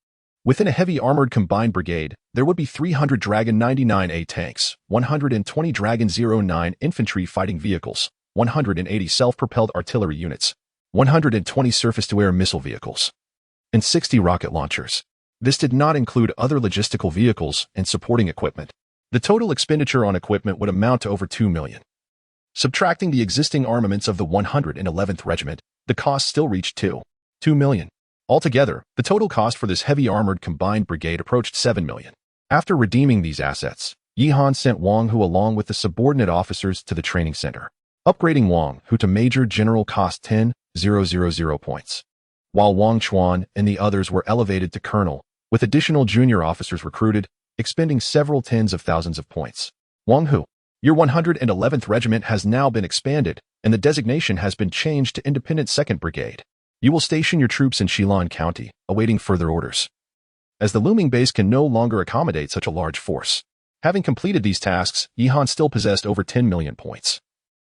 Speaker 1: Within a heavy armored combined brigade, there would be 300 Dragon 99A tanks, 120 Dragon 09 infantry fighting vehicles, 180 self-propelled artillery units, 120 surface-to-air missile vehicles, and 60 rocket launchers. This did not include other logistical vehicles and supporting equipment. The total expenditure on equipment would amount to over 2 million. Subtracting the existing armaments of the 111th Regiment, the cost still reached 2 million. Altogether, the total cost for this heavy armored combined brigade approached 7 million. After redeeming these assets, Yi Han sent Wang Hu along with the subordinate officers to the training center. Upgrading Wang Hu to Major General cost 10,000 points, while Wang Chuan and the others were elevated to Colonel, with additional junior officers recruited, expending several tens of thousands of points. Wang Hu, your 111th Regiment has now been expanded, and the designation has been changed to Independent 2nd Brigade. You will station your troops in Shilan County, awaiting further orders, as the looming base can no longer accommodate such a large force. Having completed these tasks, Yi Han still possessed over 10 million points.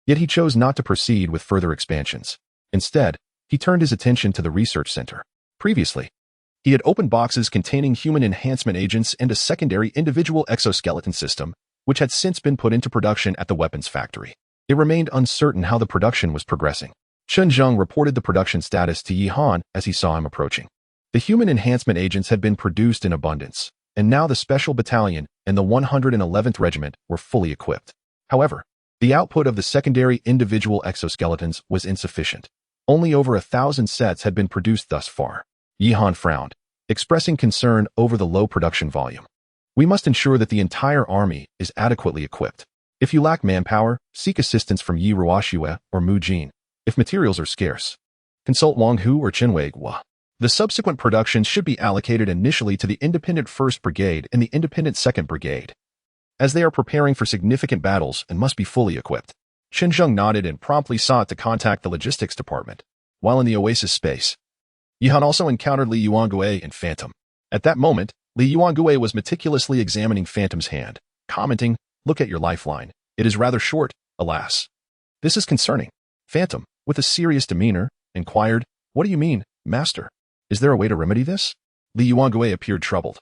Speaker 1: Yet he chose not to proceed with further expansions. Instead, he turned his attention to the research center. Previously, he had opened boxes containing human enhancement agents and a secondary individual exoskeleton system, which had since been put into production at the weapons factory. It remained uncertain how the production was progressing. Chen Zheng reported the production status to Yi Han as he saw him approaching. The human enhancement agents had been produced in abundance, and now the Special Battalion and the 111th Regiment were fully equipped. However, the output of the secondary individual exoskeletons was insufficient. Only over 1,000 sets had been produced thus far. Yi Han frowned, expressing concern over the low production volume. We must ensure that the entire army is adequately equipped. If you lack manpower, seek assistance from Yi Ruoxue or Mu Jin. If materials are scarce, consult Wang Hu or Qinwei Gua. The subsequent production should be allocated initially to the Independent 1st Brigade and the Independent 2nd Brigade, as they are preparing for significant battles and must be fully equipped. Chen Zheng nodded and promptly sought to contact the logistics department. While in the Oasis space, Yi Han also encountered Li Yuangue and Phantom. At that moment, Li Yuangue was meticulously examining Phantom's hand, commenting, "Look at your lifeline. It is rather short, alas." "This is concerning." Phantom, with a serious demeanor, inquired, "What do you mean, Master? Is there a way to remedy this?" Li Yuangue appeared troubled.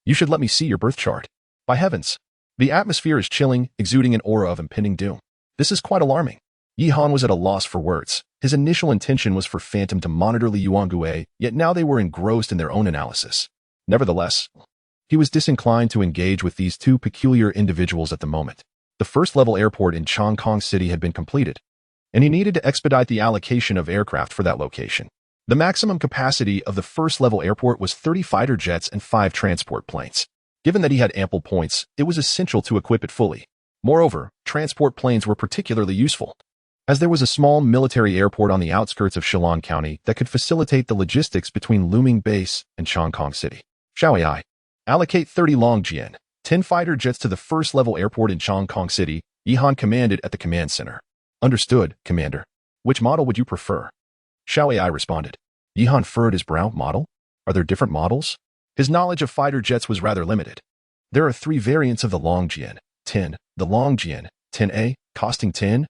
Speaker 1: "You should let me see your birth chart. By heavens, the atmosphere is chilling, exuding an aura of impending doom. This is quite alarming." Yi Han was at a loss for words. His initial intention was for Phantom to monitor Li Yuangue, yet now they were engrossed in their own analysis. Nevertheless, he was disinclined to engage with these two peculiar individuals at the moment. The first-level airport in Chongqing City had been completed, and he needed to expedite the allocation of aircraft for that location. The maximum capacity of the first-level airport was 30 fighter jets and 5 transport planes. Given that he had ample points, it was essential to equip it fully. Moreover, transport planes were particularly useful, as there was a small military airport on the outskirts of Shilin County that could facilitate the logistics between Luming Base and Chongqing City. Xiaoai, allocate 30 Longjian, 10 fighter jets to the first-level airport in Chongqing City, Yihan commanded at the command center. Understood, Commander. Which model would you prefer? Xiaoai responded. Yihan furrowed his brow. Model? Are there different models? His knowledge of fighter jets was rather limited. There are 3 variants of the Longjian. 10, the Longjian, 10A, costing 10,000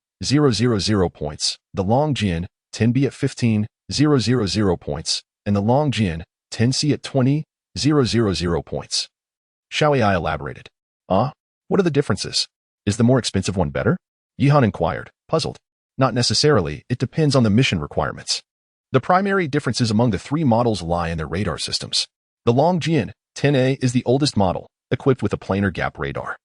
Speaker 1: points, the Longjian, 10B at 15,000 points, and the Longjian, 10C at 20,000 points. Xiaoai elaborated. What are the differences? Is the more expensive one better? Yihan inquired, puzzled. Not necessarily, it depends on the mission requirements. The primary differences among the 3 models lie in their radar systems. The Longjian, 10A is the oldest model, equipped with a planar gap radar.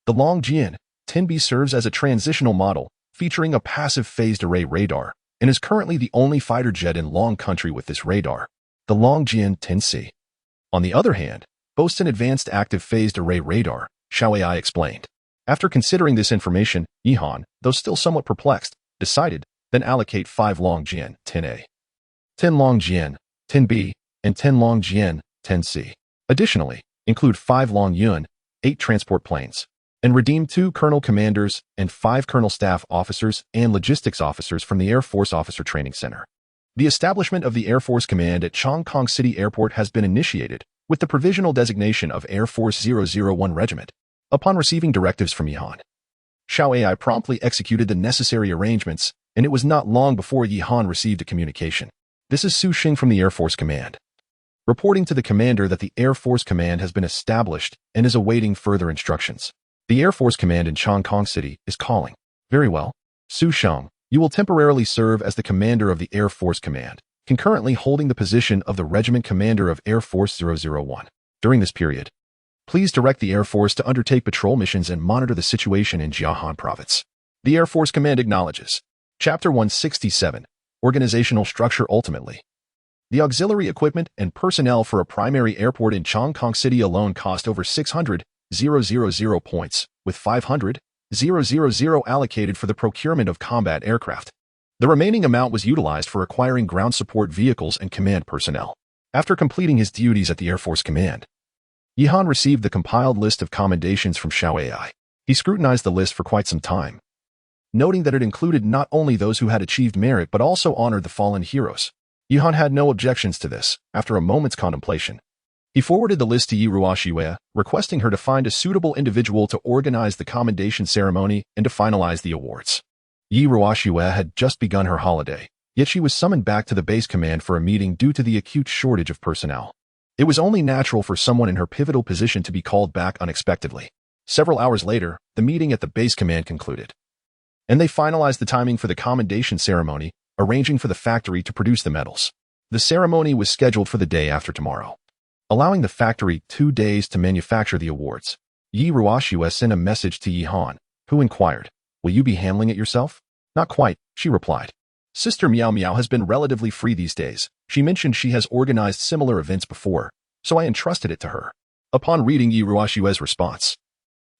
Speaker 1: The Longjian, 10B serves as a transitional model, featuring a passive phased array radar, and is currently the only fighter jet in Long Country with this radar. The Longjian 10C, on the other hand, boasts an advanced active phased array radar, Xiaoai explained. After considering this information, Yihan, though still somewhat perplexed, decided, then allocate 5 Longjian 10A, 10 Longjian 10B, and 10 Longjian 10C. Additionally, include 5 Longyuan, 8 transport planes, and redeem 2 colonel commanders and 5 colonel staff officers and logistics officers from the Air Force Officer Training Center. The establishment of the Air Force Command at Chongqing City Airport has been initiated with the provisional designation of Air Force 001 Regiment. Upon receiving directives from Yihan, Xiaoai promptly executed the necessary arrangements, and it was not long before Yihan received a communication. This is Su Xing from the Air Force Command, reporting to the commander that the Air Force Command has been established and is awaiting further instructions. The Air Force Command in Chongqing City is calling. Very well. Su Sheng, you will temporarily serve as the commander of the Air Force Command, concurrently holding the position of the Regiment Commander of Air Force 001. During this period, please direct the Air Force to undertake patrol missions and monitor the situation in Jiahan Province. The Air Force Command acknowledges. Chapter 167, Organizational Structure. Ultimately, the auxiliary equipment and personnel for a primary airport in Chongqing City alone cost over 600,000 points, with 500,000 allocated for the procurement of combat aircraft. The remaining amount was utilized for acquiring ground support vehicles and command personnel. After completing his duties at the Air Force Command, Yihan received the compiled list of commendations from Xiaoai. He scrutinized the list for quite some time, noting that it included not only those who had achieved merit but also honored the fallen heroes. Yihan had no objections to this. After a moment's contemplation, he forwarded the list to Yi Ruoxue, requesting her to find a suitable individual to organize the commendation ceremony and to finalize the awards. Yi Ruoxue had just begun her holiday, yet she was summoned back to the base command for a meeting due to the acute shortage of personnel. It was only natural for someone in her pivotal position to be called back unexpectedly. Several hours later, the meeting at the base command concluded, and they finalized the timing for the commendation ceremony, arranging for the factory to produce the medals. The ceremony was scheduled for the day after tomorrow, allowing the factory 2 days to manufacture the awards. Yi Ruoxue sent a message to Yihan, who inquired, "Will you be handling it yourself?" "Not quite," she replied. "Sister Miao Miao has been relatively free these days. She mentioned she has organized similar events before, so I entrusted it to her." Upon reading Yi Ruoxue's response,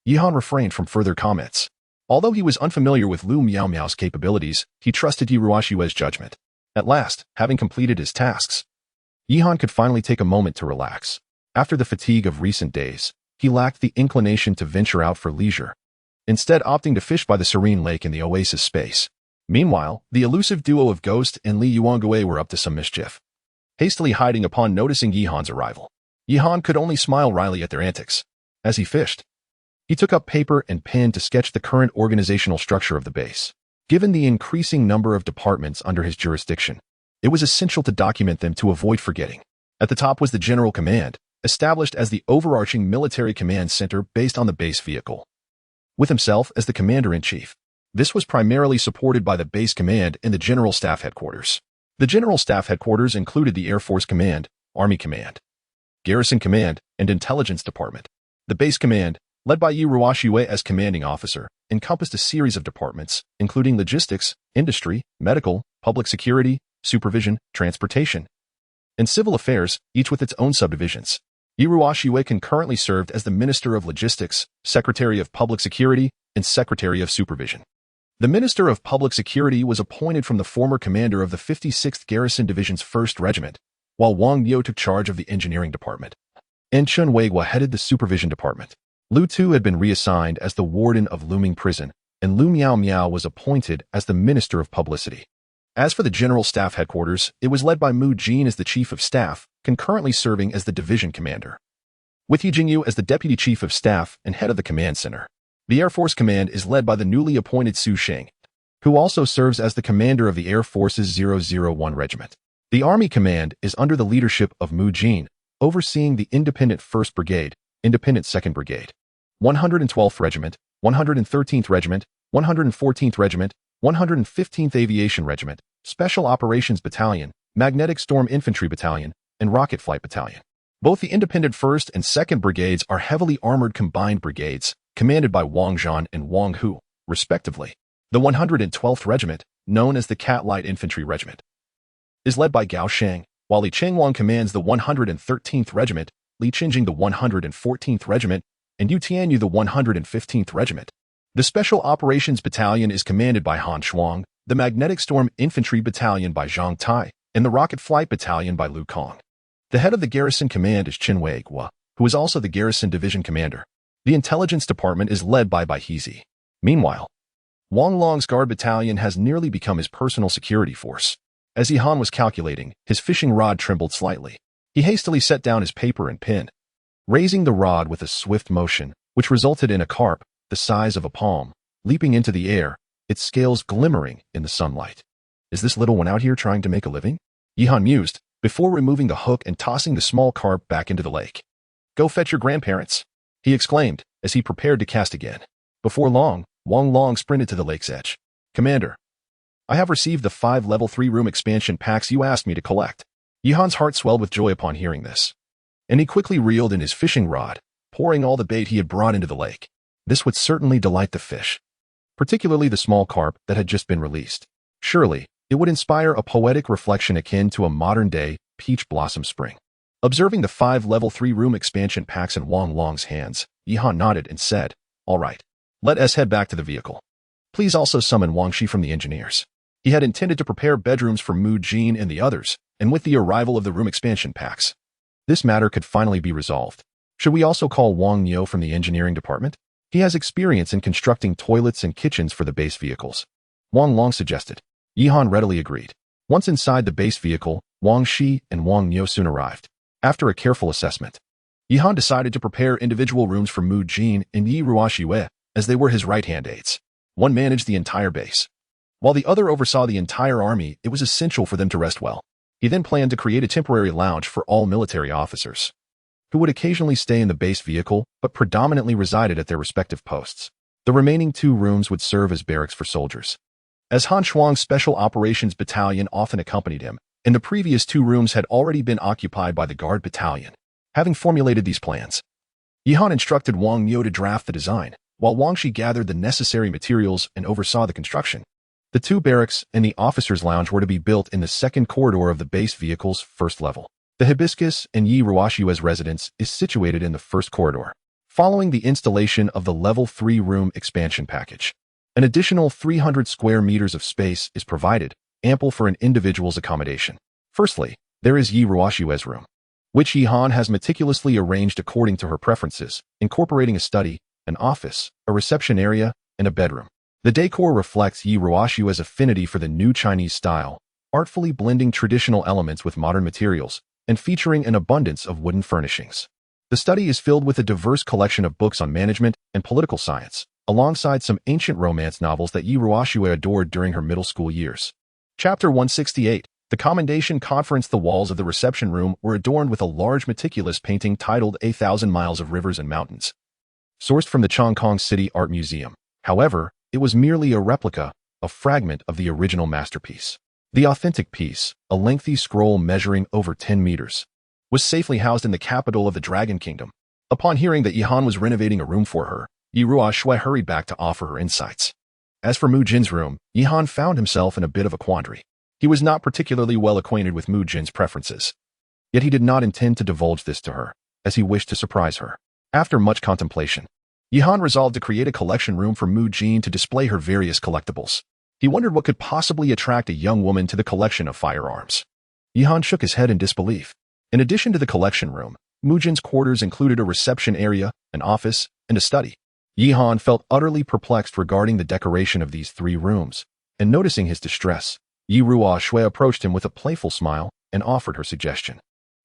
Speaker 1: Yihan refrained from further comments. Although he was unfamiliar with Lu Miao Miao's capabilities, he trusted Yi Ruoxue's judgment. At last, having completed his tasks, Yihan could finally take a moment to relax. After the fatigue of recent days, he lacked the inclination to venture out for leisure, instead opting to fish by the serene lake in the oasis space. Meanwhile, the elusive duo of Ghost and Li Yuangue were up to some mischief. Hastily hiding upon noticing Yihan's arrival, Yihan could only smile wryly at their antics. As he fished, he took up paper and pen to sketch the current organizational structure of the base. Given the increasing number of departments under his jurisdiction, it was essential to document them to avoid forgetting. At the top was the General Command, established as the overarching military command center based on the base vehicle, with himself as the commander-in-chief. This was primarily supported by the base command and the General Staff Headquarters. The General Staff Headquarters included the Air Force Command, Army Command, Garrison Command, and Intelligence Department. The base command, led by Yi Ruoxue as commanding officer, encompassed a series of departments, including logistics, industry, medical, public security, supervision, transportation, and civil affairs, each with its own subdivisions. Yi Ruoxue concurrently served as the Minister of Logistics, Secretary of Public Security, and Secretary of Supervision. The Minister of Public Security was appointed from the former commander of the 56th Garrison Division's 1st Regiment, while Wang Niu took charge of the Engineering Department. And Chen Weiguo headed the Supervision Department. Lu Tu had been reassigned as the Warden of Luming Prison, and Lu Miao Miao was appointed as the Minister of Publicity. As for the General Staff Headquarters, it was led by Mu Jin as the Chief of Staff, concurrently serving as the Division Commander, with Yi Jingyu as the Deputy Chief of Staff and head of the Command Center. The Air Force Command is led by the newly appointed Su Sheng, who also serves as the commander of the Air Force's 001 Regiment. The Army Command is under the leadership of Mu Jin, overseeing the Independent 1st Brigade, Independent 2nd Brigade, 112th Regiment, 113th Regiment, 114th Regiment, 115th Aviation Regiment, Special Operations Battalion, Magnetic Storm Infantry Battalion, and Rocket Flight Battalion. Both the Independent 1st and 2nd Brigades are heavily armored combined brigades, commanded by Wang Zhan and Wang Hu, respectively. The 112th Regiment, known as the Cat Light Infantry Regiment, is led by Gao Sheng, while Li Chengwang commands the 113th Regiment, Li Qingjing the 114th Regiment, and Yu Tianyu the 115th Regiment. The Special Operations Battalion is commanded by Han Shuang, the Magnetic Storm Infantry Battalion by Zhang Tai, and the Rocket Flight Battalion by Lu Kong. The head of the Garrison Command is Chen Weiguo, who is also the Garrison Division Commander. The Intelligence Department is led by Bai Heezy. Meanwhile, Wang Long's Guard Battalion has nearly become his personal security force. As Yi Han was calculating, his fishing rod trembled slightly. He hastily set down his paper and pen, raising the rod with a swift motion, which resulted in a carp, the size of a palm, leaping into the air, its scales glimmering in the sunlight. Is this little one out here trying to make a living? Yi Han mused, before removing the hook and tossing the small carp back into the lake. Go fetch your grandparents, he exclaimed, as he prepared to cast again. Before long, Wang Long sprinted to the lake's edge. Commander, I have received the 5 level 3 room expansion packs you asked me to collect. Yi Han's heart swelled with joy upon hearing this, and he quickly reeled in his fishing rod, pouring all the bait he had brought into the lake. This would certainly delight the fish, particularly the small carp that had just been released. Surely, it would inspire a poetic reflection akin to a modern-day peach blossom spring. Observing the 5 level 3 room expansion packs in Wang Long's hands, Yi Han nodded and said, "All right, let us head back to the vehicle. Please also summon Wang Shi from the engineers." He had intended to prepare bedrooms for Mu Jin and the others, and with the arrival of the room expansion packs, this matter could finally be resolved. Should we also call Wang Niu from the engineering department? He has experience in constructing toilets and kitchens for the base vehicles, Wang Long suggested. Yi Han readily agreed. Once inside the base vehicle, Wang Shi and Wang Niu soon arrived. After a careful assessment, Yi Han decided to prepare individual rooms for Mu Jin and Yi Ruoxue, as they were his right-hand aides. One managed the entire base, while the other oversaw the entire army. It was essential for them to rest well. He then planned to create a temporary lounge for all military officers, who would occasionally stay in the base vehicle but predominantly resided at their respective posts. The remaining 2 rooms would serve as barracks for soldiers, as Han Shuang's Special Operations Battalion often accompanied him, and the previous 2 rooms had already been occupied by the Guard Battalion. Having formulated these plans, Yi Han instructed Wang Niu to draft the design, while Wang Shi gathered the necessary materials and oversaw the construction. The 2 barracks and the officers' lounge were to be built in the 2nd corridor of the base vehicle's 1st level. The Hibiscus and Yi Ruoxue's residence is situated in the 1st corridor. Following the installation of the level 3 room expansion package, an additional 300 square meters of space is provided, ample for an individual's accommodation. Firstly, there is Yi Ruoxue's room, which Yi Han has meticulously arranged according to her preferences, incorporating a study, an office, a reception area, and a bedroom. The decor reflects Yi Ruoxue's affinity for the new Chinese style, artfully blending traditional elements with modern materials, and featuring an abundance of wooden furnishings. The study is filled with a diverse collection of books on management and political science, alongside some ancient romance novels that Yi Ruoxue adored during her middle school years. Chapter 168. The Commendation Conference. The walls of the reception room were adorned with a large meticulous painting titled "A Thousand Miles of Rivers and Mountains," sourced from the Chongqing City Art Museum. However, It was merely a replica, a fragment of the original masterpiece. The authentic piece, a lengthy scroll measuring over 10 meters, was safely housed in the capital of the Dragon Kingdom. Upon hearing that Yihan was renovating a room for her, Yi Ruoxue hurried back to offer her insights. As for Mu Jin's room, Yihan found himself in a bit of a quandary. He was not particularly well acquainted with Mu Jin's preferences. Yet he did not intend to divulge this to her, as he wished to surprise her. After much contemplation, Yihan resolved to create a collection room for Mu Jin to display her various collectibles. He wondered what could possibly attract a young woman to the collection of firearms. Yihan shook his head in disbelief. In addition to the collection room, Mu Jin's quarters included a reception area, an office, and a study. Yihan felt utterly perplexed regarding the decoration of these 3 rooms, and noticing his distress, Yi Ruoxue approached him with a playful smile and offered her suggestion.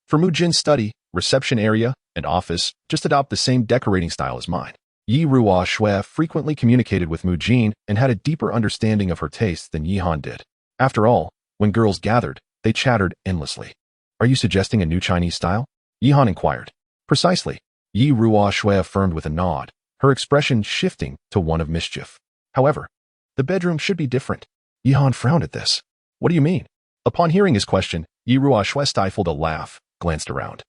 Speaker 1: For Mu Jin's study, reception area, and office, just adopt the same decorating style as mine. Yi Ruoxue frequently communicated with Mu Jin and had a deeper understanding of her tastes than Yihan did. After all, when girls gathered, they chattered endlessly. Are you suggesting a new Chinese style? Yihan inquired. Precisely. Yi Ruoxue affirmed with a nod, her expression shifting to one of mischief. However, the bedroom should be different. Yihan frowned at this. What do you mean? Upon hearing his question, Yi Ruoxue stifled a laugh, glanced around,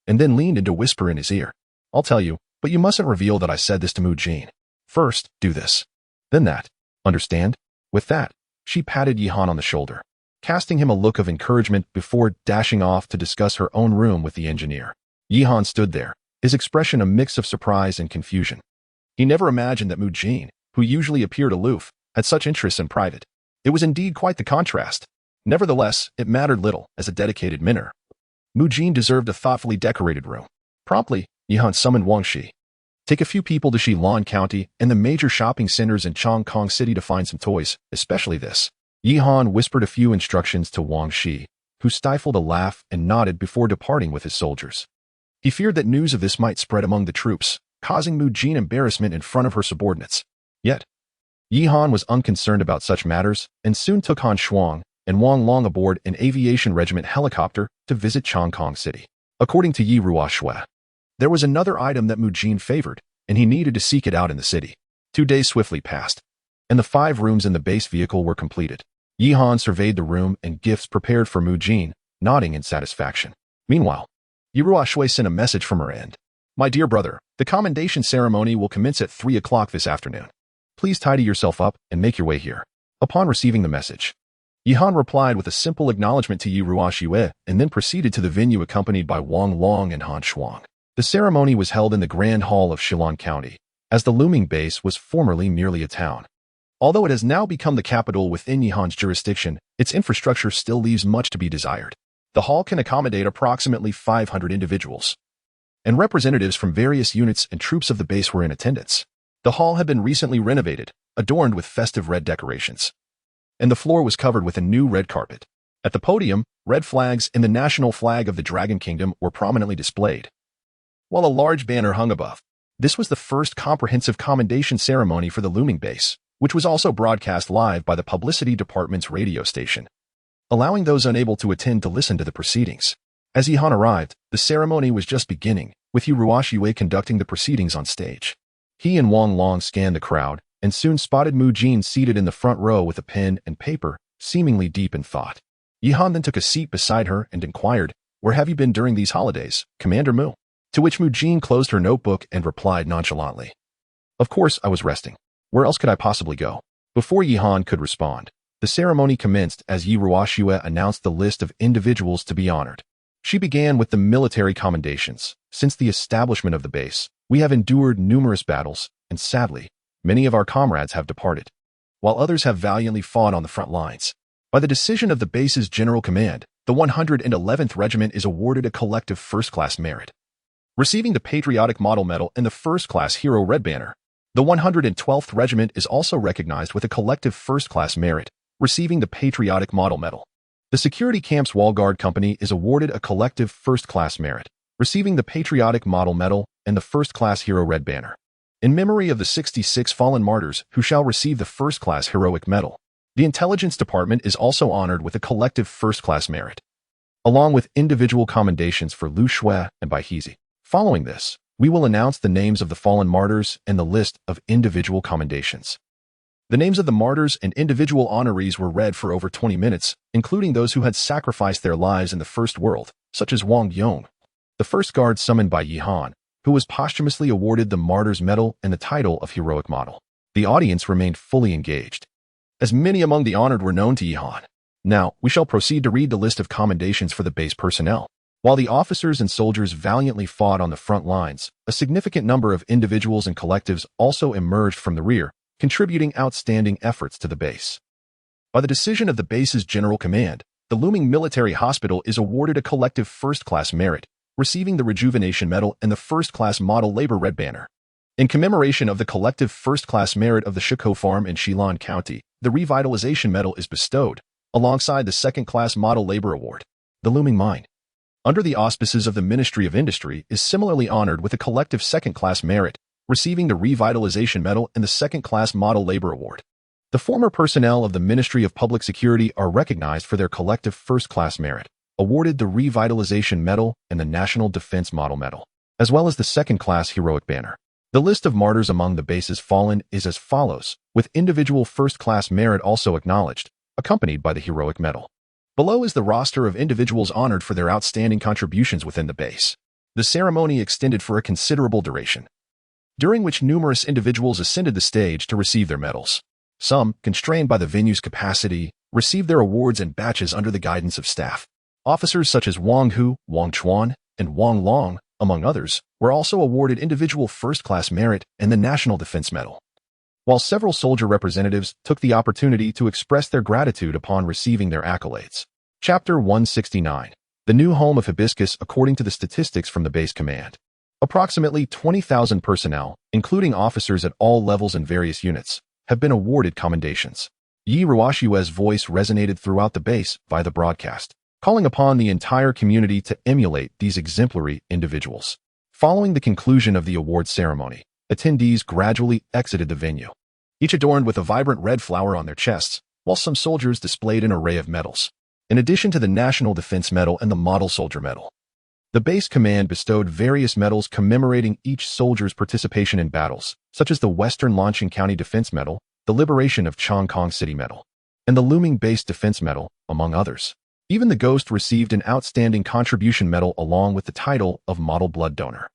Speaker 1: and then leaned in to whisper in his ear. I'll tell you, but you mustn't reveal that I said this to Mu Jin. First, do this. Then that. Understand? With that, she patted Yihan on the shoulder, casting him a look of encouragement before dashing off to discuss her own room with the engineer. Yihan stood there, his expression a mix of surprise and confusion. He never imagined that Mu Jin, who usually appeared aloof, had such interests in private. It was indeed quite the contrast. Nevertheless, it mattered little, as a dedicated minner. Mu Jin deserved a thoughtfully decorated room. Promptly, Yihan summoned Wang Shi. Take a few people to Shilan County and the major shopping centers in Chongqing City to find some toys, especially this. Yihan whispered a few instructions to Wang Shi, who stifled a laugh and nodded before departing with his soldiers. He feared that news of this might spread among the troops, causing Mu Jin embarrassment in front of her subordinates. Yet, Yihan was unconcerned about such matters and soon took Han Shuang and Wang Long aboard an aviation regiment helicopter to visit Chongqing City. According to Yi Ruoxue, there was another item that Mu Jin favored, and he needed to seek it out in the city. 2 days swiftly passed, and the 5 rooms in the base vehicle were completed. Yihan surveyed the room and gifts prepared for Mu Jin, nodding in satisfaction. Meanwhile, Yi Ruoxue sent a message from her end. My dear brother, the commendation ceremony will commence at 3 o'clock this afternoon. Please tidy yourself up and make your way here. Upon receiving the message, Yihan replied with a simple acknowledgement to Yi Ruoxue and then proceeded to the venue accompanied by Wang Long and Han Shuang. The ceremony was held in the Grand Hall of Shilan County, as the looming base was formerly merely a town. Although it has now become the capital within Yihan's jurisdiction, its infrastructure still leaves much to be desired. The hall can accommodate approximately 500 individuals, and representatives from various units and troops of the base were in attendance. The hall had been recently renovated, adorned with festive red decorations, and the floor was covered with a new red carpet. At the podium, red flags and the national flag of the Dragon Kingdom were prominently displayed, while a large banner hung above. This was the first comprehensive commendation ceremony for the looming base, which was also broadcast live by the publicity department's radio station, allowing those unable to attend to listen to the proceedings. As Yihan arrived, the ceremony was just beginning, with Yi Ruoxue conducting the proceedings on stage. He and Wang Long scanned the crowd, and soon spotted Mu Jin seated in the front row with a pen and paper, seemingly deep in thought. Yihan then took a seat beside her and inquired, Where have you been during these holidays, Commander Mu? To which Mu Jin closed her notebook and replied nonchalantly, Of course I was resting. Where else could I possibly go? Before Yihan could respond, the ceremony commenced as Yi Ruoxue announced the list of individuals to be honored. She began with the military commendations. Since the establishment of the base, we have endured numerous battles, and sadly, many of our comrades have departed, while others have valiantly fought on the front lines. By the decision of the base's general command, the 111th Regiment is awarded a collective first-class merit, receiving the Patriotic Model Medal and the First-Class Hero Red Banner. The 112th Regiment is also recognized with a collective first-class merit, receiving the Patriotic Model Medal. The Security Camps Wall Guard Company is awarded a collective first-class merit, receiving the Patriotic Model Medal and the First-Class Hero Red Banner, in memory of the 66 fallen martyrs who shall receive the First-Class Heroic Medal. The Intelligence Department is also honored with a collective first-class merit, along with individual commendations for Lu Shui and Bai Hizi. Following this, we will announce the names of the fallen martyrs and the list of individual commendations. The names of the martyrs and individual honorees were read for over 20 minutes, including those who had sacrificed their lives in the First World, such as Wang Yong, the first guard summoned by Yi Han, who was posthumously awarded the Martyr's Medal and the title of Heroic Model. The audience remained fully engaged, as many among the honored were known to Yi Han. Now, we shall proceed to read the list of commendations for the base personnel. While the officers and soldiers valiantly fought on the front lines, a significant number of individuals and collectives also emerged from the rear, contributing outstanding efforts to the base. By the decision of the base's General Command, the looming military hospital is awarded a collective first-class merit, receiving the Rejuvenation Medal and the First-Class Model Labor Red Banner. In commemoration of the collective first-class merit of the Shiko Farm in Shilin County, the Revitalization Medal is bestowed, alongside the Second-Class Model Labor Award. The looming mine, under the auspices of the Ministry of Industry, is similarly honored with a collective second-class merit, receiving the Revitalization Medal and the Second-Class Model Labor Award. The former personnel of the Ministry of Public Security are recognized for their collective first-class merit, awarded the Revitalization Medal and the National Defense Model Medal, as well as the Second-Class Heroic Banner. The list of martyrs among the bases fallen is as follows, with individual first-class merit also acknowledged, accompanied by the Heroic Medal. Below is the roster of individuals honored for their outstanding contributions within the base. The ceremony extended for a considerable duration, during which numerous individuals ascended the stage to receive their medals. Some, constrained by the venue's capacity, received their awards and badges under the guidance of staff. Officers such as Wang Hu, Wang Chuan, and Wang Long, among others, were also awarded individual first-class merit and the National Defense Medal, while several soldier representatives took the opportunity to express their gratitude upon receiving their accolades. Chapter 169. The new home of Hibiscus according to the statistics from the base command. Approximately 20,000 personnel, including officers at all levels and various units, have been awarded commendations. Yi Ruoshue's voice resonated throughout the base via the broadcast, calling upon the entire community to emulate these exemplary individuals. Following the conclusion of the award ceremony, attendees gradually exited the venue, each adorned with a vibrant red flower on their chests, while some soldiers displayed an array of medals. In addition to the National Defense Medal and the Model Soldier Medal, the base command bestowed various medals commemorating each soldier's participation in battles, such as the Western Launching County Defense Medal, the Liberation of Chong Kong City Medal, and the Looming Base Defense Medal, among others. Even the Ghost received an Outstanding Contribution Medal along with the title of Model Blood Donor.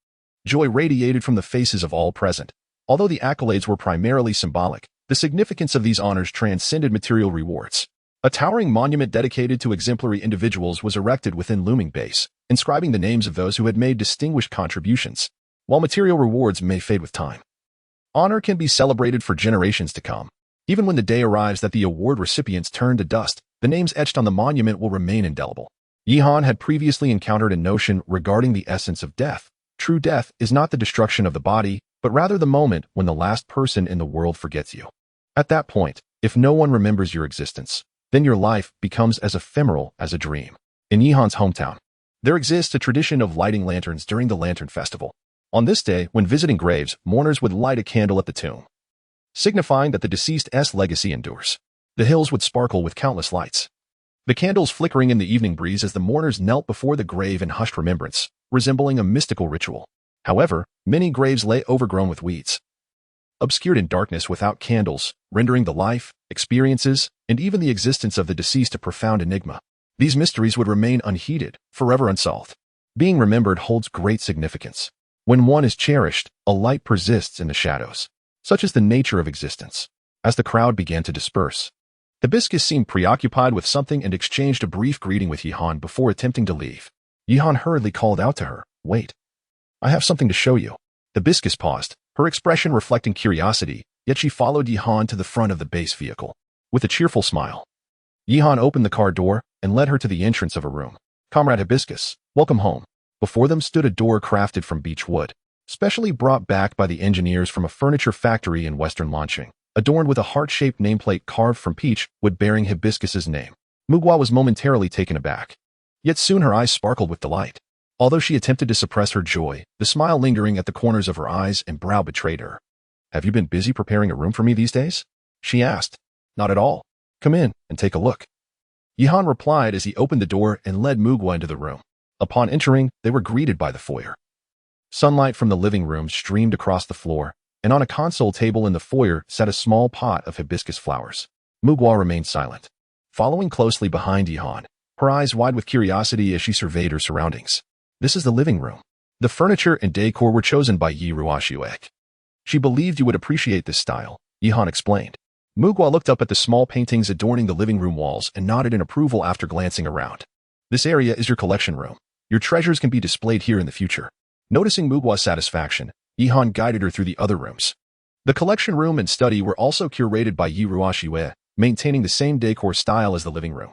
Speaker 1: Joy radiated from the faces of all present. Although the accolades were primarily symbolic, the significance of these honors transcended material rewards. A towering monument dedicated to exemplary individuals was erected within Looming Base, inscribing the names of those who had made distinguished contributions. While material rewards may fade with time, honor can be celebrated for generations to come. Even when the day arrives that the award recipients turn to dust, the names etched on the monument will remain indelible. Yi Han had previously encountered a notion regarding the essence of death. True death is not the destruction of the body, but rather the moment when the last person in the world forgets you. At that point, if no one remembers your existence, then your life becomes as ephemeral as a dream. In Yi Han's hometown, there exists a tradition of lighting lanterns during the Lantern Festival. On this day, when visiting graves, mourners would light a candle at the tomb, signifying that the deceased's legacy endures. The hills would sparkle with countless lights, the candles flickering in the evening breeze as the mourners knelt before the grave in hushed remembrance, resembling a mystical ritual. However, many graves lay overgrown with weeds, obscured in darkness without candles, rendering the life, experiences, and even the existence of the deceased a profound enigma. These mysteries would remain unheeded, forever unsolved. Being remembered holds great significance. When one is cherished, a light persists in the shadows. Such is the nature of existence. As the crowd began to disperse, Hibiscus seemed preoccupied with something and exchanged a brief greeting with Yi Han before attempting to leave. Yi Han hurriedly called out to her, "Wait. I have something to show you." Hibiscus paused, her expression reflecting curiosity, yet she followed Yi Han to the front of the base vehicle. With a cheerful smile, Yi Han opened the car door and led her to the entrance of a room. "Comrade Hibiscus, welcome home." Before them stood a door crafted from beech wood, specially brought back by the engineers from a furniture factory in Western Launching, adorned with a heart-shaped nameplate carved from peach wood bearing Hibiscus's name. Mugwa was momentarily taken aback, yet soon her eyes sparkled with delight. Although she attempted to suppress her joy, the smile lingering at the corners of her eyes and brow betrayed her. "Have you been busy preparing a room for me these days?" she asked. "Not at all. Come in and take a look." Yi Han replied as he opened the door and led Mugwa into the room. Upon entering, they were greeted by the foyer. Sunlight from the living room streamed across the floor, and on a console table in the foyer sat a small pot of hibiscus flowers. Mugwa remained silent, following closely behind Yihan, her eyes wide with curiosity as she surveyed her surroundings. This is the living room. The furniture and decor were chosen by Yi Ruoxue. She believed you would appreciate this style, Yihan explained. Mugwa looked up at the small paintings adorning the living room walls and nodded in approval after glancing around. This area is your collection room. Your treasures can be displayed here in the future. Noticing Mugwa's satisfaction, Yihan guided her through the other rooms. The collection room and study were also curated by Yi Ruoxue, maintaining the same decor style as the living room.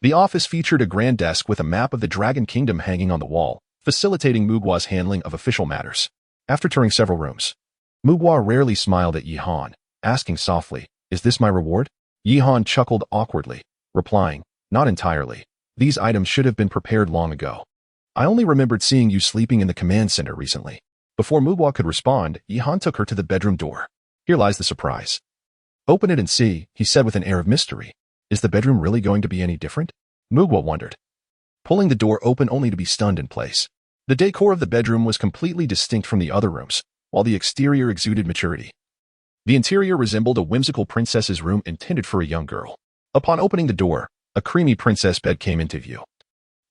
Speaker 1: The office featured a grand desk with a map of the Dragon Kingdom hanging on the wall, facilitating Mugwa's handling of official matters. After touring several rooms, Mugwa rarely smiled at Yihan, asking softly, "Is this my reward?" Yihan chuckled awkwardly, replying, "Not entirely. These items should have been prepared long ago. I only remembered seeing you sleeping in the command center recently." Before Mugwa could respond, Yihan took her to the bedroom door. "Here lies the surprise. Open it and see," he said with an air of mystery. "Is the bedroom really going to be any different?" Mugwa wondered, pulling the door open only to be stunned in place. The decor of the bedroom was completely distinct from the other rooms, while the exterior exuded maturity. The interior resembled a whimsical princess's room intended for a young girl. Upon opening the door, a creamy princess bed came into view,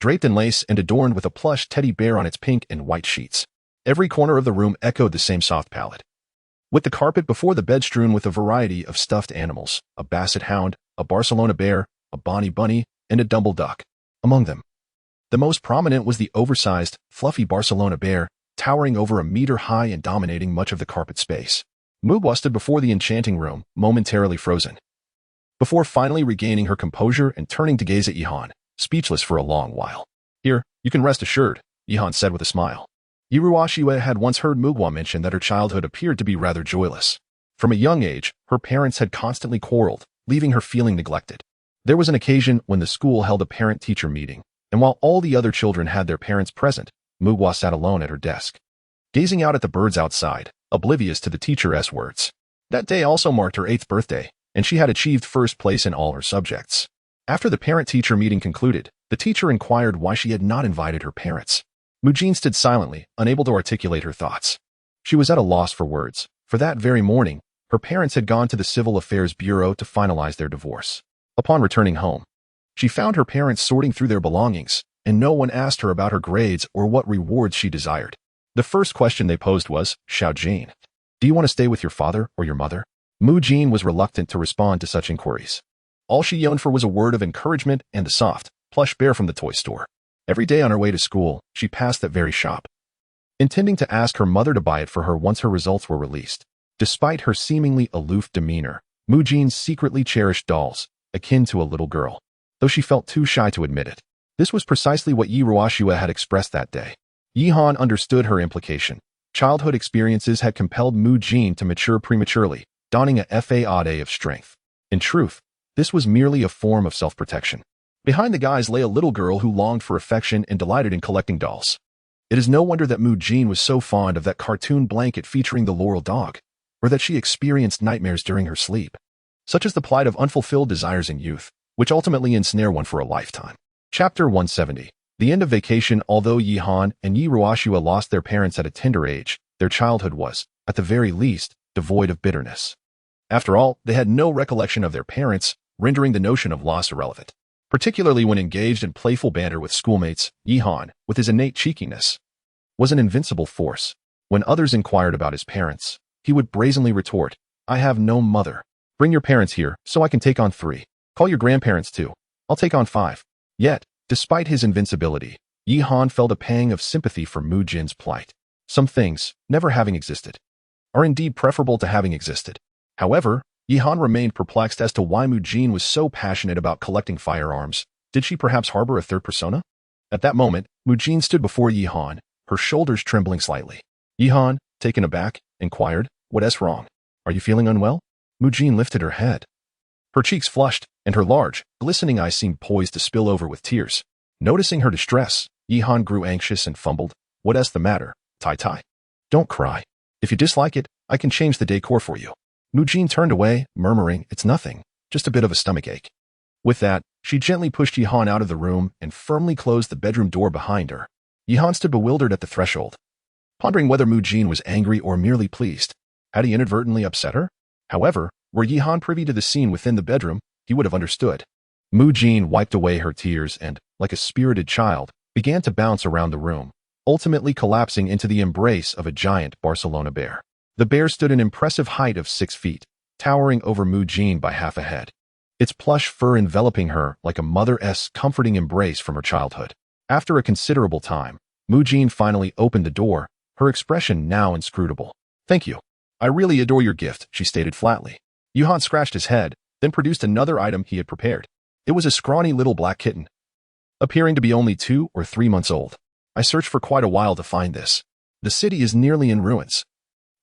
Speaker 1: draped in lace and adorned with a plush teddy bear on its pink and white sheets. Every corner of the room echoed the same soft palette, with the carpet before the bed strewn with a variety of stuffed animals, a basset hound, a Barcelona bear, a bonnie bunny, and a dumble duck. Among them, the most prominent was the oversized, fluffy Barcelona bear, towering over a meter high and dominating much of the carpet space. Mugwa stood before the enchanting room, momentarily frozen, before finally regaining her composure and turning to gaze at Yihan, speechless for a long while. "Here, you can rest assured," Yihan said with a smile. Yi Ruoxue had once heard Mugwa mention that her childhood appeared to be rather joyless. From a young age, her parents had constantly quarreled, leaving her feeling neglected. There was an occasion when the school held a parent-teacher meeting, and while all the other children had their parents present, Mugwa sat alone at her desk, gazing out at the birds outside, oblivious to the teacher's words. That day also marked her 8th birthday, and she had achieved first place in all her subjects. After the parent-teacher meeting concluded, the teacher inquired why she had not invited her parents. Mujin stood silently, unable to articulate her thoughts. She was at a loss for words, for that very morning, her parents had gone to the Civil Affairs Bureau to finalize their divorce. Upon returning home, she found her parents sorting through their belongings, and no one asked her about her grades or what rewards she desired. The first question they posed was, "Xiao Jin, do you want to stay with your father or your mother?" Mujin was reluctant to respond to such inquiries. All she yearned for was a word of encouragement and the soft, plush bear from the toy store. Every day on her way to school, she passed that very shop, intending to ask her mother to buy it for her once her results were released. Despite her seemingly aloof demeanor, Mujin secretly cherished dolls, akin to a little girl, though she felt too shy to admit it. This was precisely what Yi Ruoxue had expressed that day. Yihan understood her implication. Childhood experiences had compelled Mujin to mature prematurely, donning a facade of strength. In truth, this was merely a form of self-protection. Behind the guise lay a little girl who longed for affection and delighted in collecting dolls. It is no wonder that Mujin was so fond of that cartoon blanket featuring the Laurel dog, or that she experienced nightmares during her sleep. Such is the plight of unfulfilled desires in youth, which ultimately ensnare one for a lifetime. Chapter 170. The end of vacation. Although Yihan and Yi Ruoxue lost their parents at a tender age, their childhood was, at the very least, devoid of bitterness. After all, they had no recollection of their parents, rendering the notion of loss irrelevant. Particularly when engaged in playful banter with schoolmates, Yihan, with his innate cheekiness, was an invincible force. When others inquired about his parents, he would brazenly retort, "I have no mother. Bring your parents here, so I can take on 3. Call your grandparents too. I'll take on 5. Yet, despite his invincibility, Yihan felt a pang of sympathy for Mujin's plight. Some things, never having existed, are indeed preferable to having existed. However, Yihan remained perplexed as to why Mujin was so passionate about collecting firearms. Did she perhaps harbor a third persona? At that moment, Mujin stood before Yihan, her shoulders trembling slightly. Yihan, taken aback, inquired, "What's wrong? Are you feeling unwell?" Mujin lifted her head. Her cheeks flushed, and her large, glistening eyes seemed poised to spill over with tears. Noticing her distress, Yihan grew anxious and fumbled, "What's the matter, Tai Tai? Don't cry. If you dislike it, I can change the decor for you." Mujin turned away, murmuring, "It's nothing, just a bit of a stomachache." With that, she gently pushed Yihan out of the room and firmly closed the bedroom door behind her. Yihan stood bewildered at the threshold, pondering whether Mujin was angry or merely pleased. Had he inadvertently upset her? However, were Yihan privy to the scene within the bedroom, he would have understood. Mu Jin wiped away her tears and, like a spirited child, began to bounce around the room, ultimately collapsing into the embrace of a giant Barcelona bear. The bear stood an impressive height of 6 feet, towering over Mu Jin by half a head, its plush fur enveloping her like a mother's comforting embrace from her childhood. After a considerable time, Mu Jin finally opened the door, her expression now inscrutable. "Thank you. I really adore your gift," she stated flatly. Yuhan scratched his head, then produced another item he had prepared. It was a scrawny little black kitten, appearing to be only 2 or 3 months old. "I searched for quite a while to find this. The city is nearly in ruins,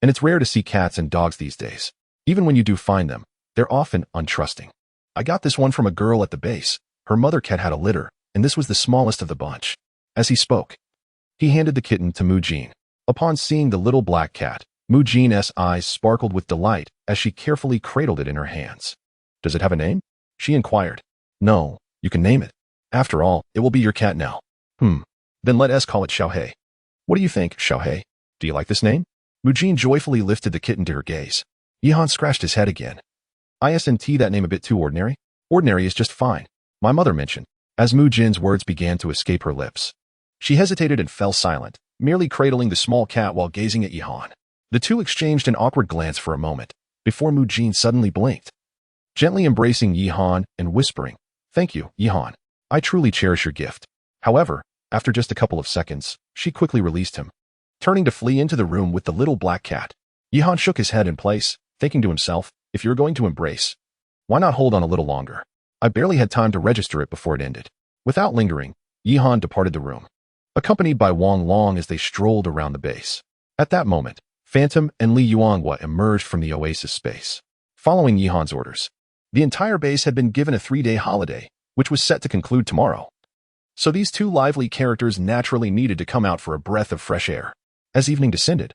Speaker 1: and it's rare to see cats and dogs these days. Even when you do find them, they're often untrusting. I got this one from a girl at the base. Her mother cat had a litter, and this was the smallest of the bunch." As he spoke, he handed the kitten to Mu Jin. Upon seeing the little black cat, Mu Jin's eyes sparkled with delight as she carefully cradled it in her hands. "Does it have a name?" she inquired. "No, you can name it. After all, it will be your cat now." Then let us call it Xiaohei." "What do you think, Xiaohei? Do you like this name?" Mu Jin joyfully lifted the kitten to her gaze. Yihan scratched his head again. "Isn't that name a bit too ordinary?" "Ordinary is just fine. My mother mentioned." As Mu Jin's words began to escape her lips, she hesitated and fell silent, merely cradling the small cat while gazing at Yihan. The two exchanged an awkward glance for a moment, before Mu Jin suddenly blinked, gently embracing Yihan and whispering, "Thank you, Yihan. I truly cherish your gift." However, after just a couple of seconds, she quickly released him, turning to flee into the room with the little black cat. Yihan shook his head in place, thinking to himself, "If you're going to embrace, why not hold on a little longer? I barely had time to register it before it ended." Without lingering, Yihan departed the room, accompanied by Wang Long as they strolled around the base. At that moment, Phantom and Li Yuanhua emerged from the oasis space. Following Yihan's orders, the entire base had been given a 3-day holiday, which was set to conclude tomorrow. So these two lively characters naturally needed to come out for a breath of fresh air. As evening descended,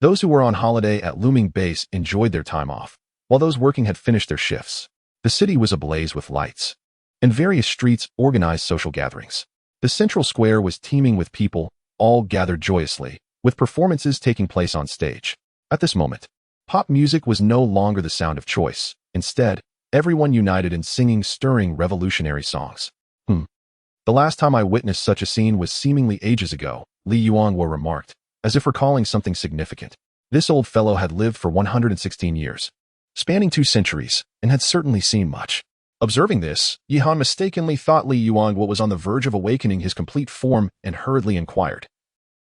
Speaker 1: those who were on holiday at Looming Base enjoyed their time off, while those working had finished their shifts. The city was ablaze with lights, and various streets organized social gatherings. The central square was teeming with people, all gathered joyously, with performances taking place on stage. At this moment, pop music was no longer the sound of choice. Instead, everyone united in singing stirring revolutionary songs. The last time I witnessed such a scene was seemingly ages ago," Li Yuanhua remarked, as if recalling something significant. This old fellow had lived for 116 years, spanning 2 centuries, and had certainly seen much. Observing this, Yihan mistakenly thought Li Yuanhua was on the verge of awakening his complete form and hurriedly inquired,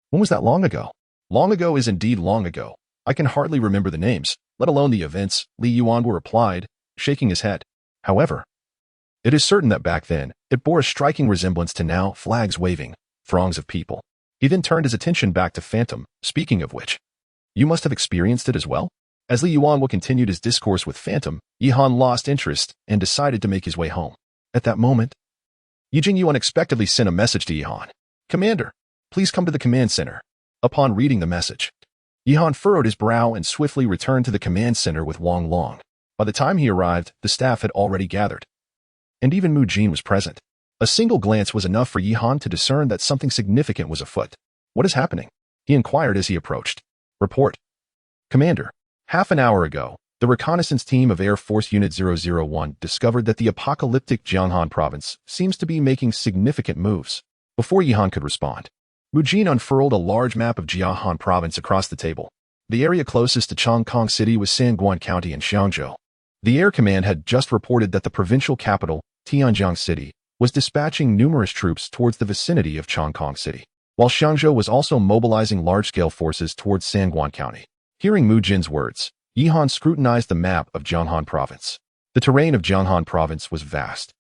Speaker 1: "When was that long ago?" "Long ago is indeed long ago. I can hardly remember the names, let alone the events," Li Yuanhua replied, shaking his head. "However, it is certain that back then, it bore a striking resemblance to now, flags waving, throngs of people." He then turned his attention back to Phantom, speaking of which, "You must have experienced it as well?" As Li Yuanhua continued his discourse with Phantom, Yihan lost interest and decided to make his way home. At that moment, Yijing unexpectedly sent a message to Yihan. "Commander, please come to the command center." Upon reading the message, Yihan furrowed his brow and swiftly returned to the command center with Wang Long. By the time he arrived, the staff had already gathered, and even Mu Jin was present. A single glance was enough for Yihan to discern that something significant was afoot. "What is happening?" he inquired as he approached. "Report, Commander. Half an hour ago, the reconnaissance team of Air Force Unit 001 discovered that the apocalyptic Jianghan province seems to be making significant moves." Before Yihan could respond, Mu Jin unfurled a large map of Jianghan province across the table. The area closest to Chongqing City was Sanguan County and Xiangzhou. The Air Command had just reported that the provincial capital, Tianjiang City, was dispatching numerous troops towards the vicinity of Chongqing City, while Xiangzhou was also mobilizing large-scale forces towards Sanguan County. Hearing Mu Jin's words, Yihan scrutinized the map of Jianghan province. The terrain of Jianghan province was vast,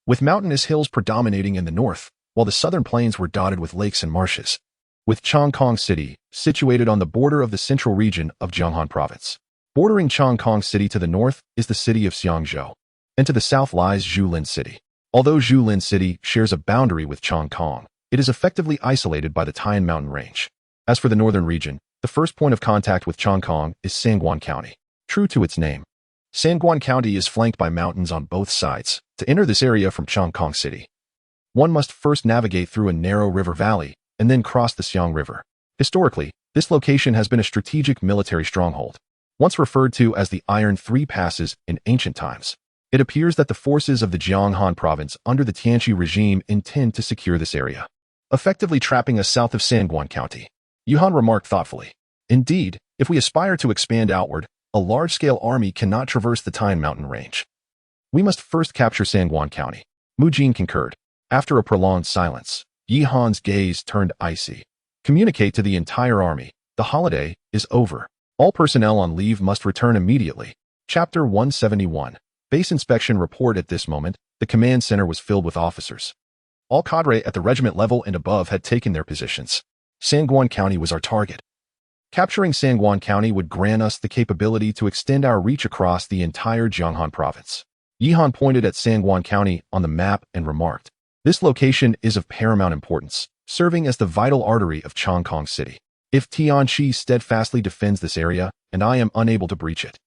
Speaker 1: with mountainous hills predominating in the north, while the southern plains were dotted with lakes and marshes. With Chongqing City situated on the border of the central region of Jianghan province. Bordering Chongqing City to the north is the city of Xiangzhou, and to the south lies Zhulin City. Although Zhulin City shares a boundary with Chongqing, it is effectively isolated by the Tian Mountain Range. As for the northern region, the first point of contact with Chongqing is Sanguan County. True to its name, Sanguan County is flanked by mountains on both sides. To enter this area from Chongqing City, one must first navigate through a narrow river valley and then cross the Xiang River. Historically, this location has been a strategic military stronghold. once referred to as the Iron Three Passes in ancient times. It appears that the forces of the Jianghan province under the Tianqi regime intend to secure this area, effectively trapping us south of Sangguan County. Yuhan remarked thoughtfully. Indeed, if we aspire to expand outward, a large-scale army cannot traverse the Tine Mountain range. We must first capture Sangguan County. Mu Jin concurred. After a prolonged silence, Yihan's gaze turned icy. Communicate to the entire army. The holiday is over. All personnel on leave must return immediately. Chapter 171. Base inspection report. At this moment, the command center was filled with officers. All cadre at the regiment level and above had taken their positions. Sangguan County was our target. Capturing Sangguan County would grant us the capability to extend our reach across the entire Jianghan province. Yihan pointed at Sangguan County on the map and remarked, "This location is of paramount importance, serving as the vital artery of Chongqing City. If Tianqi steadfastly defends this area, and I am unable to breach it,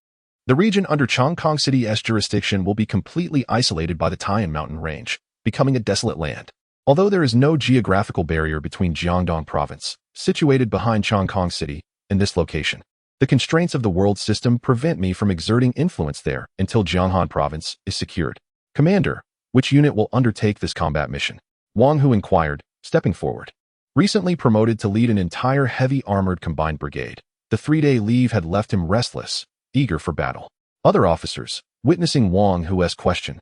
Speaker 1: the region under Chongqing City's jurisdiction will be completely isolated by the Tine Mountain range, becoming a desolate land. Although there is no geographical barrier between Jiangdong Province, situated behind Chongqing City, and this location, the constraints of the world system prevent me from exerting influence there until Jianghan Province is secured. Commander, which unit will undertake this combat mission?" Wang Hu inquired, stepping forward. Recently promoted to lead an entire heavy armored combined brigade, the 3-day leave had left him restless, eager for battle. Other officers, witnessing Wang Hu's question,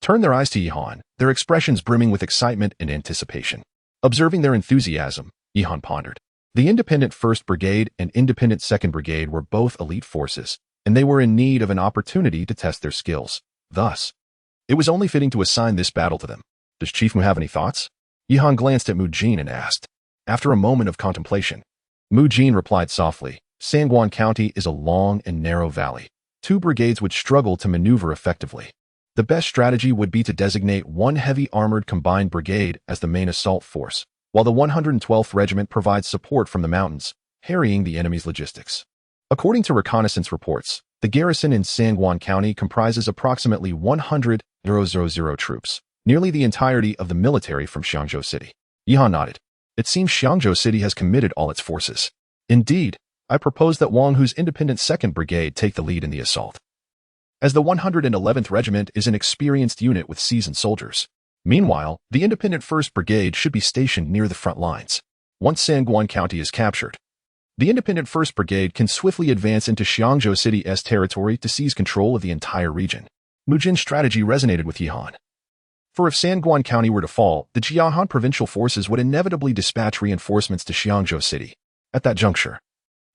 Speaker 1: turned their eyes to Yihan, their expressions brimming with excitement and anticipation. Observing their enthusiasm, Yihan pondered. The Independent 1st Brigade and Independent 2nd Brigade were both elite forces, and they were in need of an opportunity to test their skills. Thus, it was only fitting to assign this battle to them. Does Chief Mu have any thoughts? Yihan glanced at Mu Jin and asked. After a moment of contemplation, Mu Jin replied softly, Sangguan County is a long and narrow valley. 2 brigades would struggle to maneuver effectively. The best strategy would be to designate one heavy armored combined brigade as the main assault force, while the 112th Regiment provides support from the mountains, harrying the enemy's logistics. According to reconnaissance reports, the garrison in Sangguan County comprises approximately 100,000 troops, nearly the entirety of the military from Xiangzhou City. Yihan nodded. It seems Xiangzhou City has committed all its forces. Indeed, I propose that Wang Hu's Independent 2nd Brigade take the lead in the assault, as the 111th Regiment is an experienced unit with seasoned soldiers. Meanwhile, the Independent 1st Brigade should be stationed near the front lines. Once Sangguan County is captured, the Independent 1st Brigade can swiftly advance into Xiangzhou City's territory to seize control of the entire region. Mu Jin's strategy resonated with Yihan. For if Sangguan County were to fall, the Jianghan provincial forces would inevitably dispatch reinforcements to Xiangzhou City. At that juncture,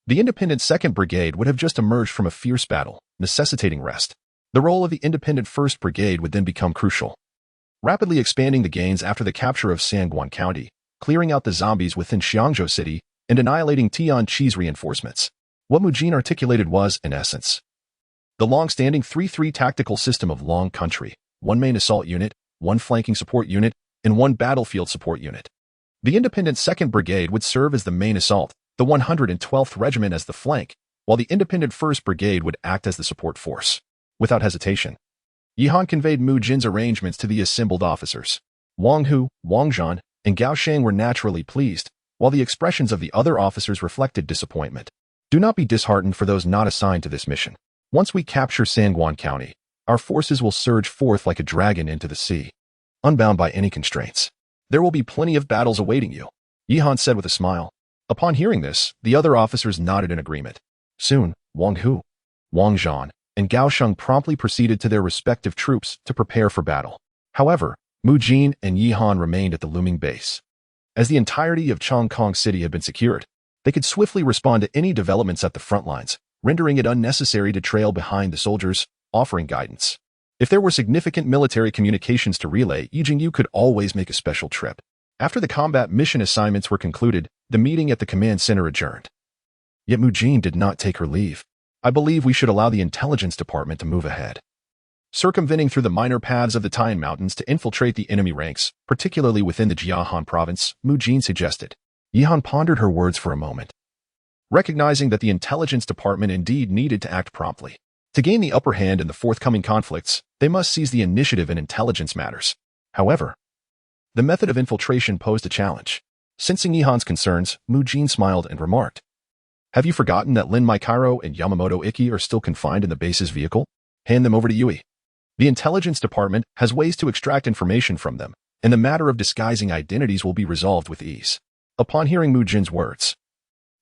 Speaker 1: the Independent 2nd Brigade would have just emerged from a fierce battle, necessitating rest. The role of the Independent 1st Brigade would then become crucial, rapidly expanding the gains after the capture of Sangguan County, clearing out the zombies within Xiangzhou City, and annihilating Tianqi's reinforcements. What Mu Jin articulated was, in essence, the long-standing 3-3 tactical system of Long Country, 1 main assault unit, 1 flanking support unit, and 1 battlefield support unit. The Independent 2nd Brigade would serve as the main assault, the 112th Regiment as the flank, while the Independent 1st Brigade would act as the support force. Without hesitation, Yihan conveyed Mu Jin's arrangements to the assembled officers. Wang Hu, Wang Zhan, and Gao Sheng were naturally pleased, while the expressions of the other officers reflected disappointment. Do not be disheartened for those not assigned to this mission. Once we capture Sangguan County, our forces will surge forth like a dragon into the sea, unbound by any constraints. There will be plenty of battles awaiting you, Yihan said with a smile. Upon hearing this, the other officers nodded in agreement. Soon, Wang Hu, Wang Zhan, and Gao Sheng promptly proceeded to their respective troops to prepare for battle. However, Mu Jin and Yihan remained at the looming base. As the entirety of Chongqing City had been secured, they could swiftly respond to any developments at the front lines, rendering it unnecessary to trail behind the soldiers, offering guidance. If there were significant military communications to relay, Yi Jingyu could always make a special trip. After the combat mission assignments were concluded, the meeting at the command center adjourned. Yet Mu Jin did not take her leave. I believe we should allow the intelligence department to move ahead, circumventing through the minor paths of the Tine Mountains to infiltrate the enemy ranks, particularly within the Jianghan province, Mu Jin suggested. Yihan pondered her words for a moment, recognizing that the intelligence department indeed needed to act promptly. To gain the upper hand in the forthcoming conflicts, they must seize the initiative in intelligence matters. However, the method of infiltration posed a challenge. Sensing Yihan's concerns, Mu Jin smiled and remarked, Have you forgotten that Lin Maikairo and Yamamoto Iki are still confined in the base's vehicle? Hand them over to Yui. The intelligence department has ways to extract information from them, and the matter of disguising identities will be resolved with ease. Upon hearing Mujin's words,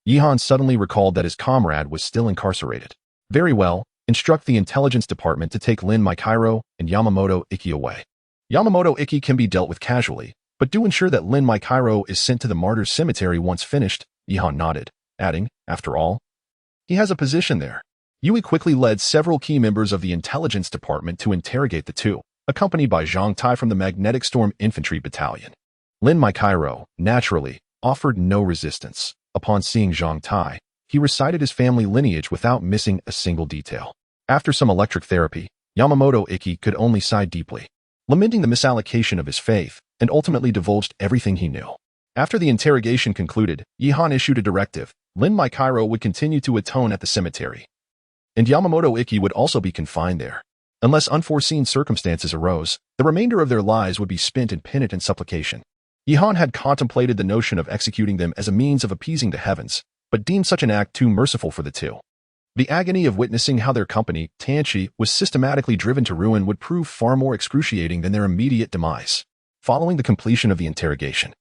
Speaker 1: Yihan suddenly recalled that his comrade was still incarcerated. Very well, instruct the intelligence department to take Lin Maikairo and Yamamoto Iki away. Yamamoto Iki can be dealt with casually, but do ensure that Lin Maikairo is sent to the Martyrs' Cemetery once finished. Yihan nodded, adding, after all, he has a position there. Yui quickly led several key members of the intelligence department to interrogate the two, accompanied by Zhang Tai from the Magnetic Storm Infantry Battalion. Lin Maikairo, naturally, offered no resistance. Upon seeing Zhang Tai, he recited his family lineage without missing a single detail. After some electric therapy, Yamamoto Iki could only sigh deeply, lamenting the misallocation of his faith, and ultimately divulged everything he knew. After the interrogation concluded, Yihan issued a directive. Lin Maikairo would continue to atone at the cemetery, and Yamamoto Iki would also be confined there. Unless unforeseen circumstances arose, the remainder of their lives would be spent in penance and supplication. Yihan had contemplated the notion of executing them as a means of appeasing the heavens, but deemed such an act too merciful for the two. The agony of witnessing how their company, Tianqi, was systematically driven to ruin would prove far more excruciating than their immediate demise. Following the completion of the interrogation,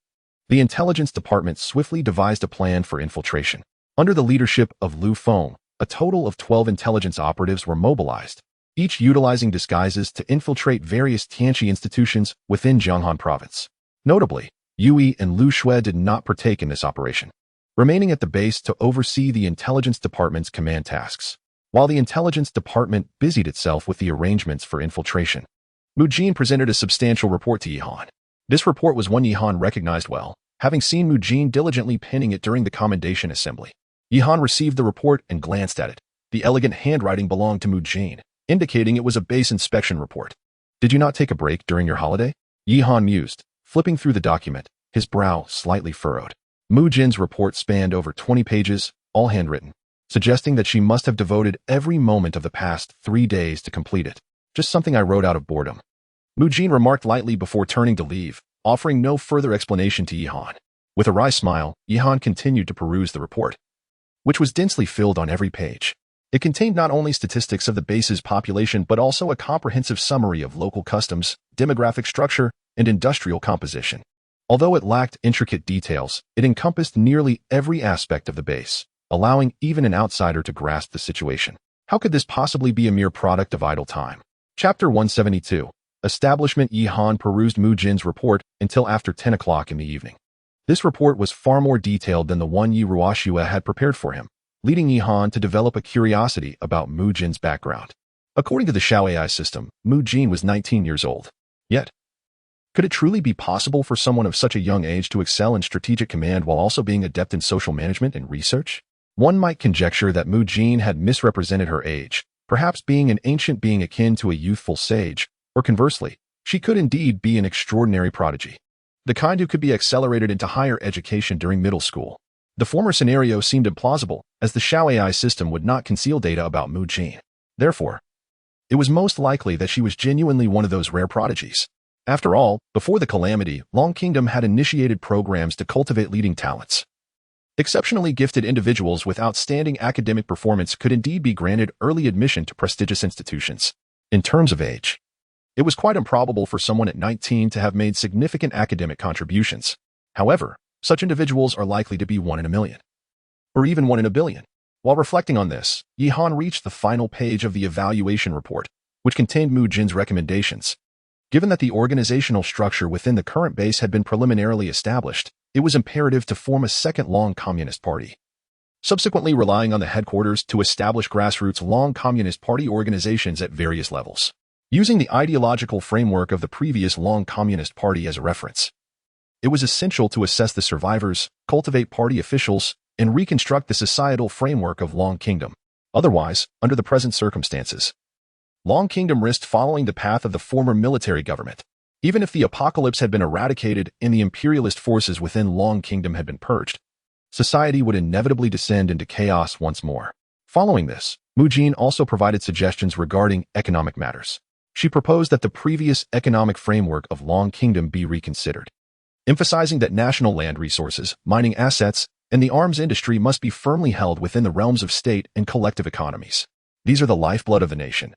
Speaker 1: the intelligence department swiftly devised a plan for infiltration. Under the leadership of Lu Feng, a total of 12 intelligence operatives were mobilized, each utilizing disguises to infiltrate various Tianqi institutions within Jianghan province. Notably, Yui and Lu Shui did not partake in this operation, remaining at the base to oversee the intelligence department's command tasks. While the intelligence department busied itself with the arrangements for infiltration, Mujin presented a substantial report to Yihan. This report was one Yihan recognized well, having seen Mujin diligently penning it during the commendation assembly. Yihan received the report and glanced at it. The elegant handwriting belonged to Mujin, indicating it was a base inspection report. Did you not take a break during your holiday? Yihan mused, flipping through the document, his brow slightly furrowed. Mujin's report spanned over 20 pages, all handwritten, suggesting that she must have devoted every moment of the past 3 days to complete it. Just something I wrote out of boredom. Mujin remarked lightly before turning to leave, offering no further explanation to Yihan. With a wry smile, Yihan continued to peruse the report, which was densely filled on every page. It contained not only statistics of the base's population but also a comprehensive summary of local customs, demographic structure, and industrial composition. Although it lacked intricate details, it encompassed nearly every aspect of the base, allowing even an outsider to grasp the situation. How could this possibly be a mere product of idle time? Chapter 172. Establishment. Yihan perused Mujin's report until after 10 o'clock in the evening. This report was far more detailed than the one Yi Ruoxue had prepared for him, leading Yihan to develop a curiosity about Mujin's background. According to the Xiao AI system, Mujin was 19 years old. Yet, could it truly be possible for someone of such a young age to excel in strategic command while also being adept in social management and research? One might conjecture that Mujin had misrepresented her age, perhaps being an ancient being akin to a youthful sage, or conversely, she could indeed be an extraordinary prodigy, the kind who could be accelerated into higher education during middle school. The former scenario seemed implausible, as the Xiao AI system would not conceal data about Mujin. Therefore, it was most likely that she was genuinely one of those rare prodigies. After all, before the calamity, Long Kingdom had initiated programs to cultivate leading talents. Exceptionally gifted individuals with outstanding academic performance could indeed be granted early admission to prestigious institutions. In terms of age, it was quite improbable for someone at 19 to have made significant academic contributions. However, such individuals are likely to be 1 in a million, or even 1 in a billion. While reflecting on this, Yihan reached the final page of the evaluation report, which contained Mujin's recommendations. Given that the organizational structure within the current base had been preliminarily established, it was imperative to form a second Long Communist Party. Subsequently relying on the headquarters to establish grassroots Long Communist Party organizations at various levels. Using the ideological framework of the previous Long Communist Party as a reference, it was essential to assess the survivors, cultivate party officials, and reconstruct the societal framework of Long Kingdom. Otherwise, under the present circumstances, Long Kingdom risked following the path of the former military government. Even if the apocalypse had been eradicated and the imperialist forces within Long Kingdom had been purged, society would inevitably descend into chaos once more. Following this, Mujin also provided suggestions regarding economic matters. She proposed that the previous economic framework of Long Kingdom be reconsidered, emphasizing that national land resources, mining assets, and the arms industry must be firmly held within the realms of state and collective economies. These are the lifeblood of the nation.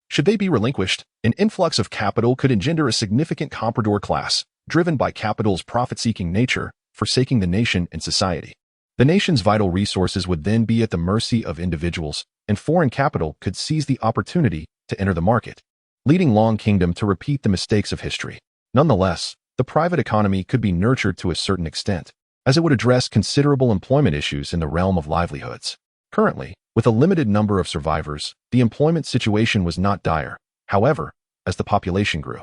Speaker 1: Should they be relinquished, an influx of capital could engender a significant comprador class, driven by capital's profit-seeking nature, forsaking the nation and society. The nation's vital resources would then be at the mercy of individuals, and foreign capital could seize the opportunity to enter the market, leading Long Kingdom to repeat the mistakes of history. Nonetheless, the private economy could be nurtured to a certain extent, as it would address considerable employment issues in the realm of livelihoods. Currently, with a limited number of survivors, the employment situation was not dire. However, as the population grew,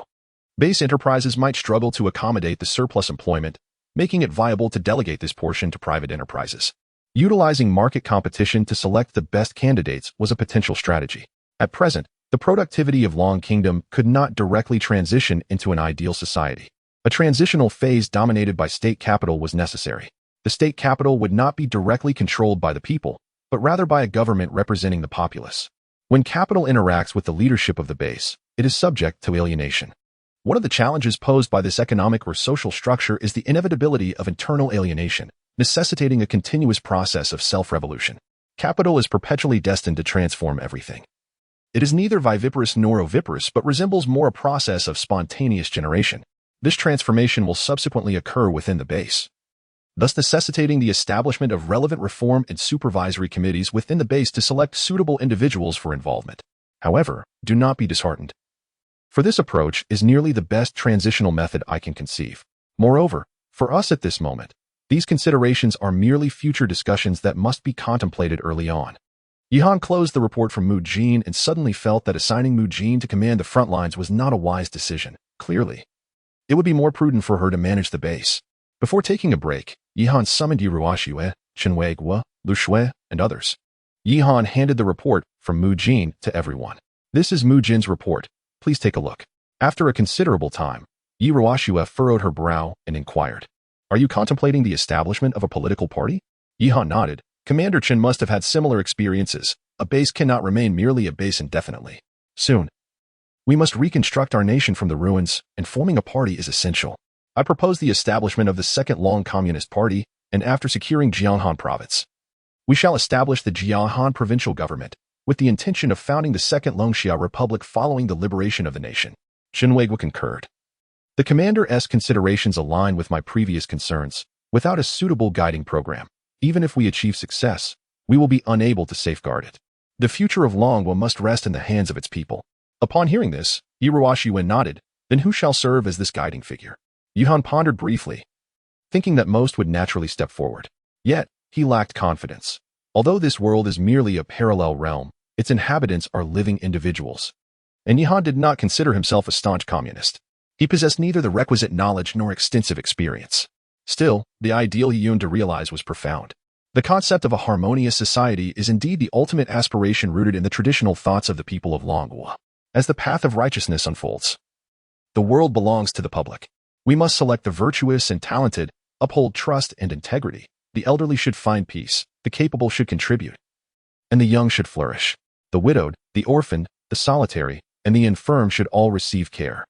Speaker 1: base enterprises might struggle to accommodate the surplus employment, making it viable to delegate this portion to private enterprises. Utilizing market competition to select the best candidates was a potential strategy. At present, the productivity of Long Kingdom could not directly transition into an ideal society. A transitional phase dominated by state capital was necessary. The state capital would not be directly controlled by the people, but rather by a government representing the populace. When capital interacts with the leadership of the base, it is subject to alienation. One of the challenges posed by this economic or social structure is the inevitability of internal alienation, necessitating a continuous process of self-revolution. Capital is perpetually destined to transform everything. It is neither viviparous nor oviparous, but resembles more a process of spontaneous generation. This transformation will subsequently occur within the base, thus necessitating the establishment of relevant reform and supervisory committees within the base to select suitable individuals for involvement. However, do not be disheartened, for this approach is nearly the best transitional method I can conceive. Moreover, for us at this moment, these considerations are merely future discussions that must be contemplated early on. Yihan closed the report from Mu Jin and suddenly felt that assigning Mu Jin to command the front lines was not a wise decision. Clearly, it would be more prudent for her to manage the base. Before taking a break, Yihan summoned Yi Ruoxue, Chen Weiguo, Lu Shui, and others. Yihan handed the report from Mu Jin to everyone. This is Mu Jin's report. Please take a look. After a considerable time, Yi Ruoxue furrowed her brow and inquired, "Are you contemplating the establishment of a political party?" Yihan nodded. Commander Chen must have had similar experiences. A base cannot remain merely a base indefinitely. Soon, we must reconstruct our nation from the ruins, and forming a party is essential. I propose the establishment of the Second Long Communist Party, and after securing Jianghan Province, we shall establish the Jianghan Provincial Government, with the intention of founding the Second Longxia Republic following the liberation of the nation. Chen Weiguo concurred. The commander's considerations align with my previous concerns. Without a suitable guiding program, even if we achieve success, we will be unable to safeguard it. The future of Longwa must rest in the hands of its people. Upon hearing this, Yi Ruoxue nodded. Then who shall serve as this guiding figure? Yuhan pondered briefly, thinking that most would naturally step forward. Yet, he lacked confidence. Although this world is merely a parallel realm, its inhabitants are living individuals. And Yihan did not consider himself a staunch communist. He possessed neither the requisite knowledge nor extensive experience. Still, the ideal he yearned to realize was profound. The concept of a harmonious society is indeed the ultimate aspiration rooted in the traditional thoughts of the people of Longwa. As the path of righteousness unfolds, the world belongs to the public. We must select the virtuous and talented, uphold trust and integrity. The elderly should find peace, the capable should contribute, and the young should flourish. The widowed, the orphaned, the solitary, and the infirm should all receive care.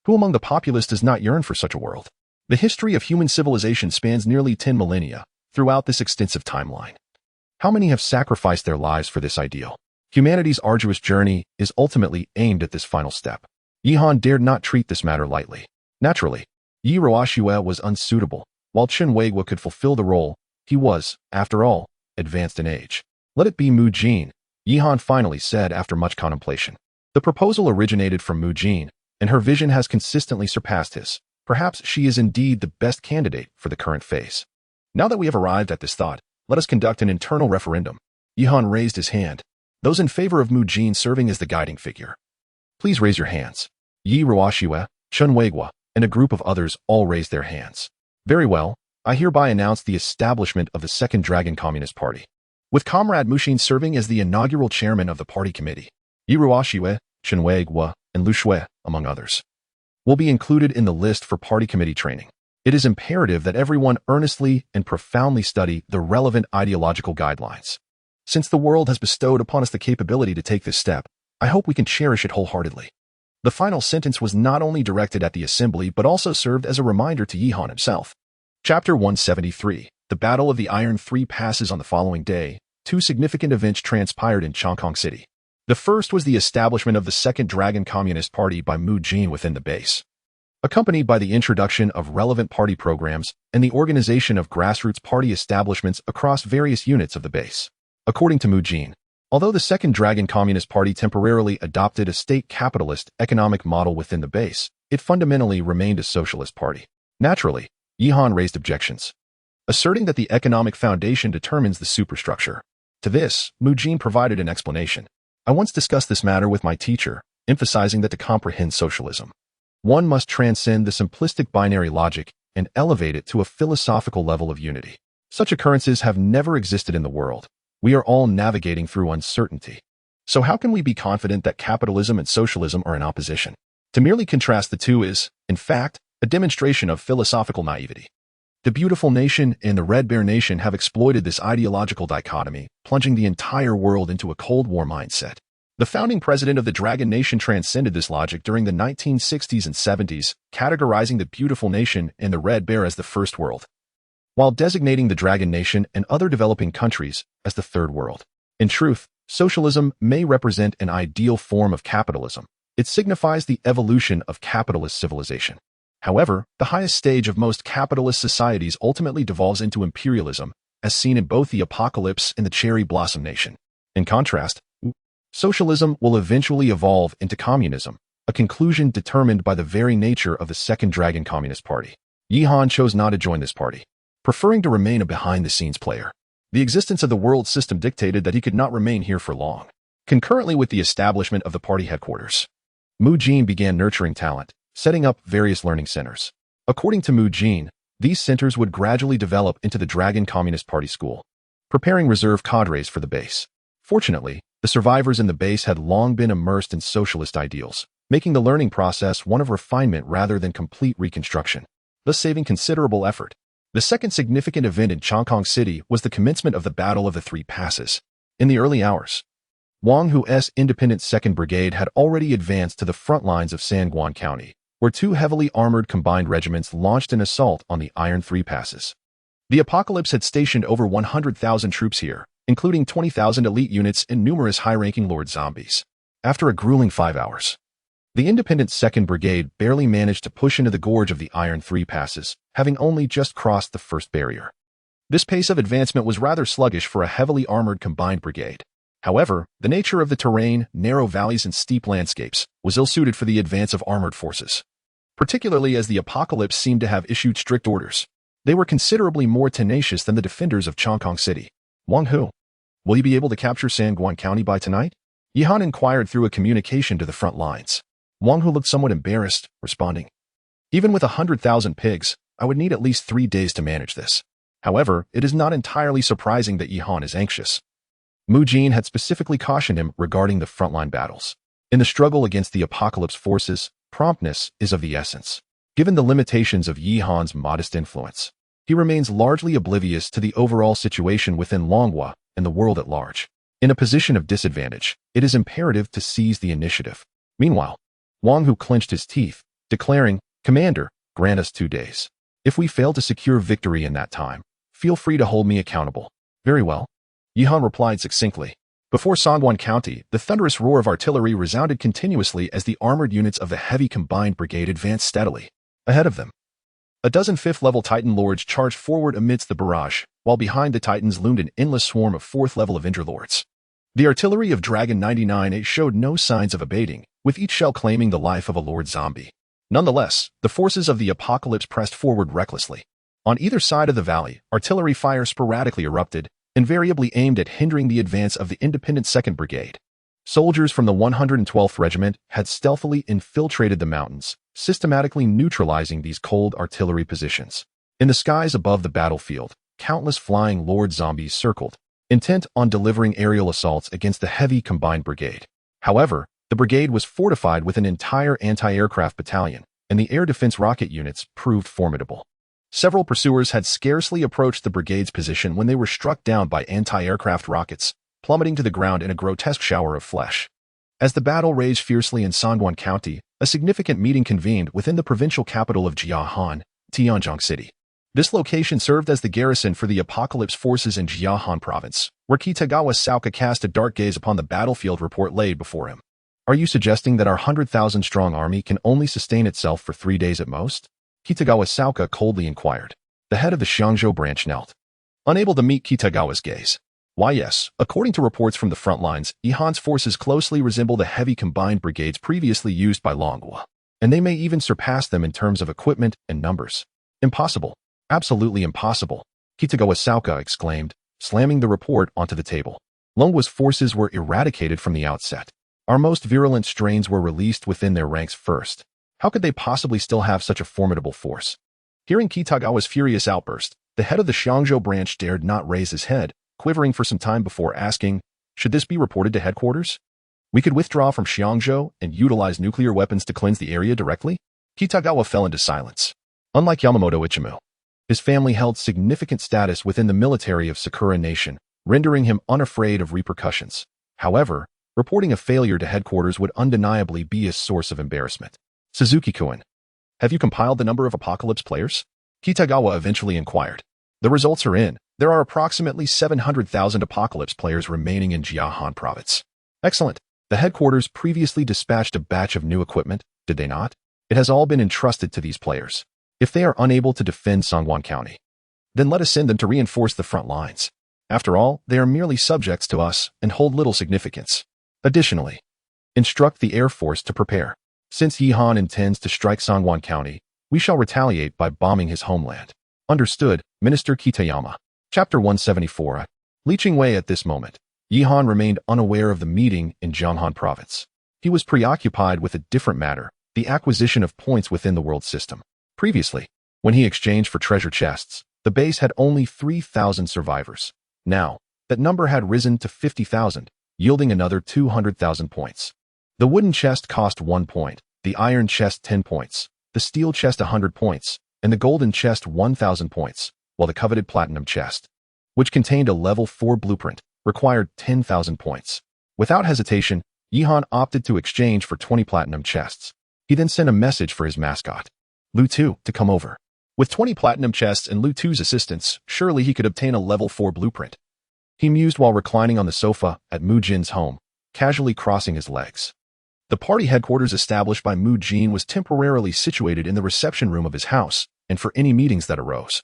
Speaker 1: Who among the populace does not yearn for such a world? The history of human civilization spans nearly 10 millennia throughout this extensive timeline. How many have sacrificed their lives for this ideal? Humanity's arduous journey is ultimately aimed at this final step. Yihan dared not treat this matter lightly. Naturally, Yi Ruoxue was unsuitable. While Chen Weiguo could fulfill the role, he was, after all, advanced in age. Let it be Mu Jin, Yihan finally said after much contemplation. The proposal originated from Mu Jin, and her vision has consistently surpassed his. Perhaps she is indeed the best candidate for the current phase. Now that we have arrived at this thought, let us conduct an internal referendum. Yihan raised his hand. Those in favor of Mu Jin serving as the guiding figure, please raise your hands. Yi Ruoxue, Chen Weiguo, and a group of others all raised their hands. Very well, I hereby announce the establishment of the Second Dragon Communist Party, with Comrade Mu Xin serving as the inaugural chairman of the party committee. Yi Ruoxue, Chen Weiguo, and Lu Shui, among others, will be included in the list for party committee training. It is imperative that everyone earnestly and profoundly study the relevant ideological guidelines. Since the world has bestowed upon us the capability to take this step, I hope we can cherish it wholeheartedly. The final sentence was not only directed at the assembly but also served as a reminder to Yihan himself. Chapter 173. the Battle of the Iron Three Passes on the following day, two significant events transpired in Chongqing City. The first was the establishment of the Second Dragon Communist Party by Mu Jin within the base, accompanied by the introduction of relevant party programs and the organization of grassroots party establishments across various units of the base. According to Mu Jin, although the Second Dragon Communist Party temporarily adopted a state capitalist economic model within the base, it fundamentally remained a socialist party. Naturally, Yihan raised objections, asserting that the economic foundation determines the superstructure. To this, Mu Jin provided an explanation. I once discussed this matter with my teacher, emphasizing that to comprehend socialism, one must transcend the simplistic binary logic and elevate it to a philosophical level of unity. Such occurrences have never existed in the world. We are all navigating through uncertainty. So how can we be confident that capitalism and socialism are in opposition? To merely contrast the two is, in fact, a demonstration of philosophical naivety. The Beautiful Nation and the Red Bear Nation have exploited this ideological dichotomy, plunging the entire world into a Cold War mindset. The founding president of the Dragon Nation transcended this logic during the 1960s and 70s, categorizing the Beautiful Nation and the Red Bear as the First World, while designating the Dragon Nation and other developing countries as the Third World. In truth, socialism may represent an ideal form of capitalism. It signifies the evolution of capitalist civilization. However, the highest stage of most capitalist societies ultimately devolves into imperialism, as seen in both the Apocalypse and the Cherry Blossom Nation. In contrast, socialism will eventually evolve into communism, a conclusion determined by the very nature of the Second Dragon Communist Party. Yihan chose not to join this party, preferring to remain a behind-the-scenes player. The existence of the world system dictated that he could not remain here for long. Concurrently with the establishment of the party headquarters, Mu Jin began nurturing talent, setting up various learning centers. According to Mu Jin, these centers would gradually develop into the Dragon Communist Party School, preparing reserve cadres for the base. Fortunately, the survivors in the base had long been immersed in socialist ideals, making the learning process one of refinement rather than complete reconstruction, thus saving considerable effort. The second significant event in Chongqing City was the commencement of the Battle of the Three Passes. In the early hours, Wang Hu's independent 2nd Brigade had already advanced to the front lines of Sanguan County, where two heavily armored combined regiments launched an assault on the Iron Three Passes. The Apocalypse had stationed over 100,000 troops here, including 20,000 elite units and numerous high-ranking Lord Zombies. After a grueling 5 hours, the independent 2nd Brigade barely managed to push into the gorge of the Iron Three Passes, having only just crossed the first barrier. This pace of advancement was rather sluggish for a heavily armored combined brigade. However, the nature of the terrain, narrow valleys and steep landscapes, was ill-suited for the advance of armored forces, particularly as the Apocalypse seemed to have issued strict orders. They were considerably more tenacious than the defenders of Chongqing City. Wang Hu, will you be able to capture Sanguan County by tonight? Yihan inquired through a communication to the front lines. Wang Hu looked somewhat embarrassed, responding, even with 100,000 pigs, I would need at least 3 days to manage this. However, it is not entirely surprising that Yihan is anxious. Mu Jin had specifically cautioned him regarding the frontline battles. In the struggle against the Apocalypse forces, promptness is of the essence. Given the limitations of Yihan's modest influence, he remains largely oblivious to the overall situation within Longhua and the world at large. In a position of disadvantage, it is imperative to seize the initiative. Meanwhile, Wang Hu clenched his teeth, declaring, Commander, grant us 2 days. If we fail to secure victory in that time, feel free to hold me accountable. Very well. Yihan replied succinctly. Before Sanguan County, the thunderous roar of artillery resounded continuously as the armored units of the heavy combined brigade advanced steadily. Ahead of them, a dozen 5th-level Titan Lords charged forward amidst the barrage, while behind the Titans loomed an endless swarm of 4th-level Avenger Lords. The artillery of Dragon 99A showed no signs of abating, with each shell claiming the life of a Lord Zombie. Nonetheless, the forces of the Apocalypse pressed forward recklessly. On either side of the valley, artillery fire sporadically erupted, invariably aimed at hindering the advance of the independent 2nd Brigade. Soldiers from the 112th Regiment had stealthily infiltrated the mountains, systematically neutralizing these cold artillery positions. In the skies above the battlefield, countless flying Lord Zombies circled, intent on delivering aerial assaults against the heavy combined brigade. However, the brigade was fortified with an entire anti-aircraft battalion, and the air defense rocket units proved formidable. Several pursuers had scarcely approached the brigade's position when they were struck down by anti-aircraft rockets, plummeting to the ground in a grotesque shower of flesh. As the battle raged fiercely in Sanguan County, a significant meeting convened within the provincial capital of Jiahan, Tianjong City. This location served as the garrison for the apocalypse forces in Jiahan province, where Kitagawa Sauka cast a dark gaze upon the battlefield report laid before him. Are you suggesting that our 100,000-strong army can only sustain itself for 3 days at most? Kitagawa Sauka coldly inquired. The head of the Xiangzhou branch knelt, unable to meet Kitagawa's gaze. Why yes, according to reports from the front lines, Yihan's forces closely resemble the heavy combined brigades previously used by Longhua, and they may even surpass them in terms of equipment and numbers. Impossible. Absolutely impossible, Kitagawa Sauka exclaimed, slamming the report onto the table. Longhua's forces were eradicated from the outset. Our most virulent strains were released within their ranks first. How could they possibly still have such a formidable force? Hearing Kitagawa's furious outburst, the head of the Xiangzhou branch dared not raise his head, quivering for some time before asking, should this be reported to headquarters? We could withdraw from Xiangzhou and utilize nuclear weapons to cleanse the area directly? Kitagawa fell into silence. Unlike Yamamoto Ichimu, his family held significant status within the military of Sakura Nation, rendering him unafraid of repercussions. However, reporting a failure to headquarters would undeniably be a source of embarrassment. Suzuki-kun, have you compiled the number of Apocalypse players? Kitagawa eventually inquired. The results are in. There are approximately 700,000 Apocalypse players remaining in Jiahan province. Excellent. The headquarters previously dispatched a batch of new equipment, did they not? It has all been entrusted to these players. If they are unable to defend Songwon County, then let us send them to reinforce the front lines. After all, they are merely subjects to us and hold little significance. Additionally, instruct the Air Force to prepare. Since Yihan intends to strike Songwon County, we shall retaliate by bombing his homeland. Understood, Minister Kitayama. Chapter 174. Leeching Wei at this moment, Yihan remained unaware of the meeting in Jianghan province. He was preoccupied with a different matter, the acquisition of points within the world system. Previously, when he exchanged for treasure chests, the base had only 3,000 survivors. Now, that number had risen to 50,000, yielding another 200,000 points. The wooden chest cost 1 point, the iron chest 10 points, the steel chest 100 points, and the golden chest 1,000 points, while the coveted platinum chest, which contained a level 4 blueprint, required 10,000 points. Without hesitation, Yihan opted to exchange for 20 platinum chests. He then sent a message for his mascot, Lu Tu, to come over. With 20 platinum chests and Lu Tu's assistance, surely he could obtain a level 4 blueprint. He mused while reclining on the sofa at Mu Jin's home, casually crossing his legs. The party headquarters established by Mu Jin was temporarily situated in the reception room of his house, and for any meetings that arose,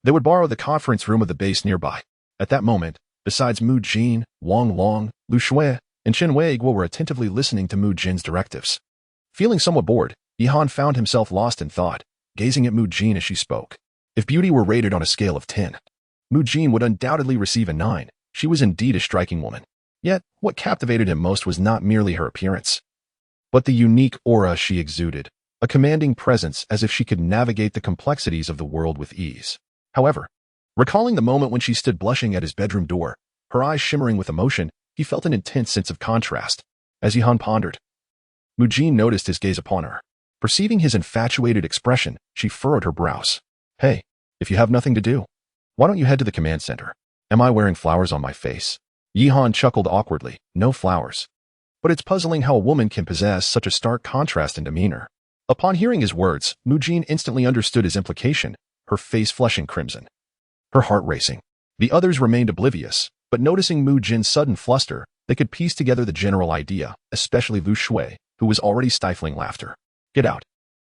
Speaker 1: they would borrow the conference room of the base nearby. At that moment, besides Mu Jin, Wang Long, Lu Shui, and Chen Weiguo were attentively listening to Mu Jin's directives. Feeling somewhat bored, Yihan found himself lost in thought, gazing at Mu Jin as she spoke. If beauty were rated on a scale of 10, Mu Jin would undoubtedly receive a 9. She was indeed a striking woman. Yet, what captivated him most was not merely her appearance, but the unique aura she exuded, a commanding presence as if she could navigate the complexities of the world with ease. However, recalling the moment when she stood blushing at his bedroom door, her eyes shimmering with emotion, he felt an intense sense of contrast. As Yihan pondered, Mu Jin noticed his gaze upon her. Perceiving his infatuated expression, she furrowed her brows. Hey, if you have nothing to do, why don't you head to the command center? Am I wearing flowers on my face? Yihan chuckled awkwardly. No flowers. But it's puzzling how a woman can possess such a stark contrast in demeanor. Upon hearing his words, Mu Jin instantly understood his implication, her face flushing crimson, her heart racing. The others remained oblivious, but noticing Mu Jin's sudden fluster, they could piece together the general idea, especially Lu Shui, who was already stifling laughter. Get out.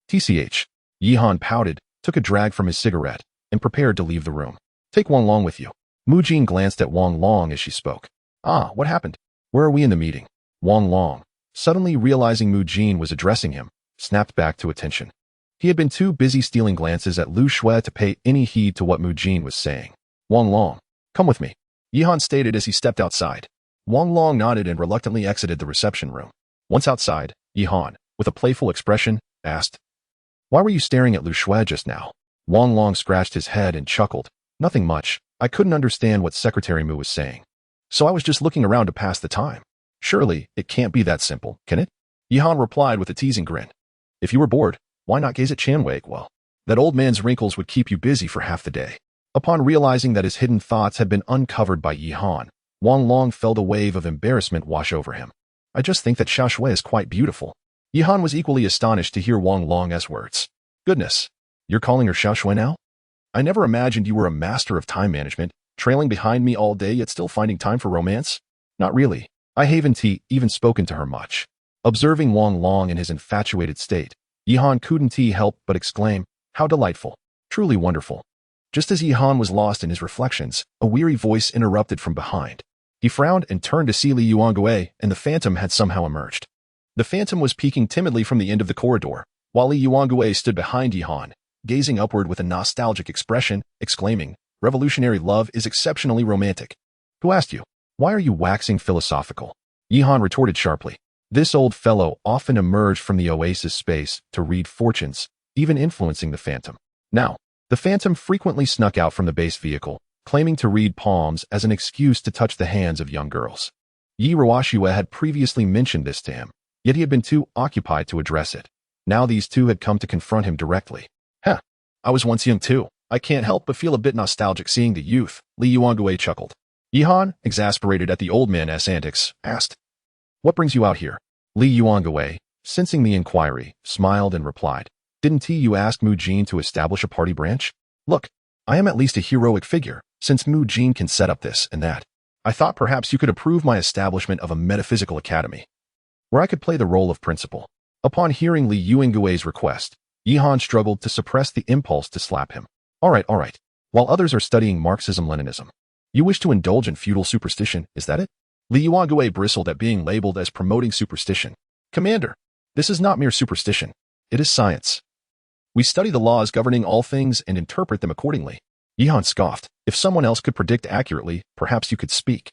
Speaker 1: TCH. Yihan pouted, took a drag from his cigarette, and prepared to leave the room. Take Wang Long with you. Mu Jin glanced at Wang Long as she spoke. Ah, what happened? Where are we in the meeting? Wang Long, suddenly realizing Mu Jin was addressing him, snapped back to attention. He had been too busy stealing glances at Lu Shui to pay any heed to what Mu Jin was saying. Wang Long, come with me, Yihan stated as he stepped outside. Wang Long nodded and reluctantly exited the reception room. Once outside, Yihan, with a playful expression, asked, Why were you staring at Lu Shui just now? Wang Long scratched his head and chuckled. Nothing much. I couldn't understand what Secretary Mu was saying, so I was just looking around to pass the time. Surely, it can't be that simple, can it? Yihan replied with a teasing grin. If you were bored, why not gaze at Chan Weiguo? That old man's wrinkles would keep you busy for half the day. Upon realizing that his hidden thoughts had been uncovered by Yihan, Wang Long felt a wave of embarrassment wash over him. I just think that Xiao Shui is quite beautiful. Yihan was equally astonished to hear Wang Long's words. Goodness, you're calling her Xiao Shui now? I never imagined you were a master of time management, trailing behind me all day yet still finding time for romance? Not really. I haven't even spoken to her much. Observing Wang Long in his infatuated state, Yihan couldn't help but exclaim, how delightful. Truly wonderful. Just as Yihan was lost in his reflections, a weary voice interrupted from behind. He frowned and turned to see Li Yuangue, and the phantom had somehow emerged. The phantom was peeking timidly from the end of the corridor, while Li Yuangue stood behind Yihan, gazing upward with a nostalgic expression, exclaiming, revolutionary love is exceptionally romantic. Who asked you? Why are you waxing philosophical? Yihan retorted sharply. This old fellow often emerged from the oasis space to read fortunes, even influencing the phantom. Now, the phantom frequently snuck out from the base vehicle, claiming to read palms as an excuse to touch the hands of young girls. Yi Ruoxue had previously mentioned this to him, yet he had been too occupied to address it. Now these two had come to confront him directly. Huh, I was once young too. I can't help but feel a bit nostalgic seeing the youth, Li Yuangue chuckled. Yihan, exasperated at the old man's antics, asked, what brings you out here? Li Yuangue, sensing the inquiry, smiled and replied, didn't you ask Mu Jin to establish a party branch? Look, I am at least a heroic figure, since Mu Jin can set up this and that. I thought perhaps you could approve my establishment of a metaphysical academy, where I could play the role of principal. Upon hearing Li Yuangue's request, Yihan struggled to suppress the impulse to slap him. All right. While others are studying Marxism-Leninism, you wish to indulge in feudal superstition, is that it? Li Yuangue bristled at being labeled as promoting superstition. Commander, this is not mere superstition. It is science. We study the laws governing all things and interpret them accordingly. Yihan scoffed. If someone else could predict accurately, perhaps you could speak.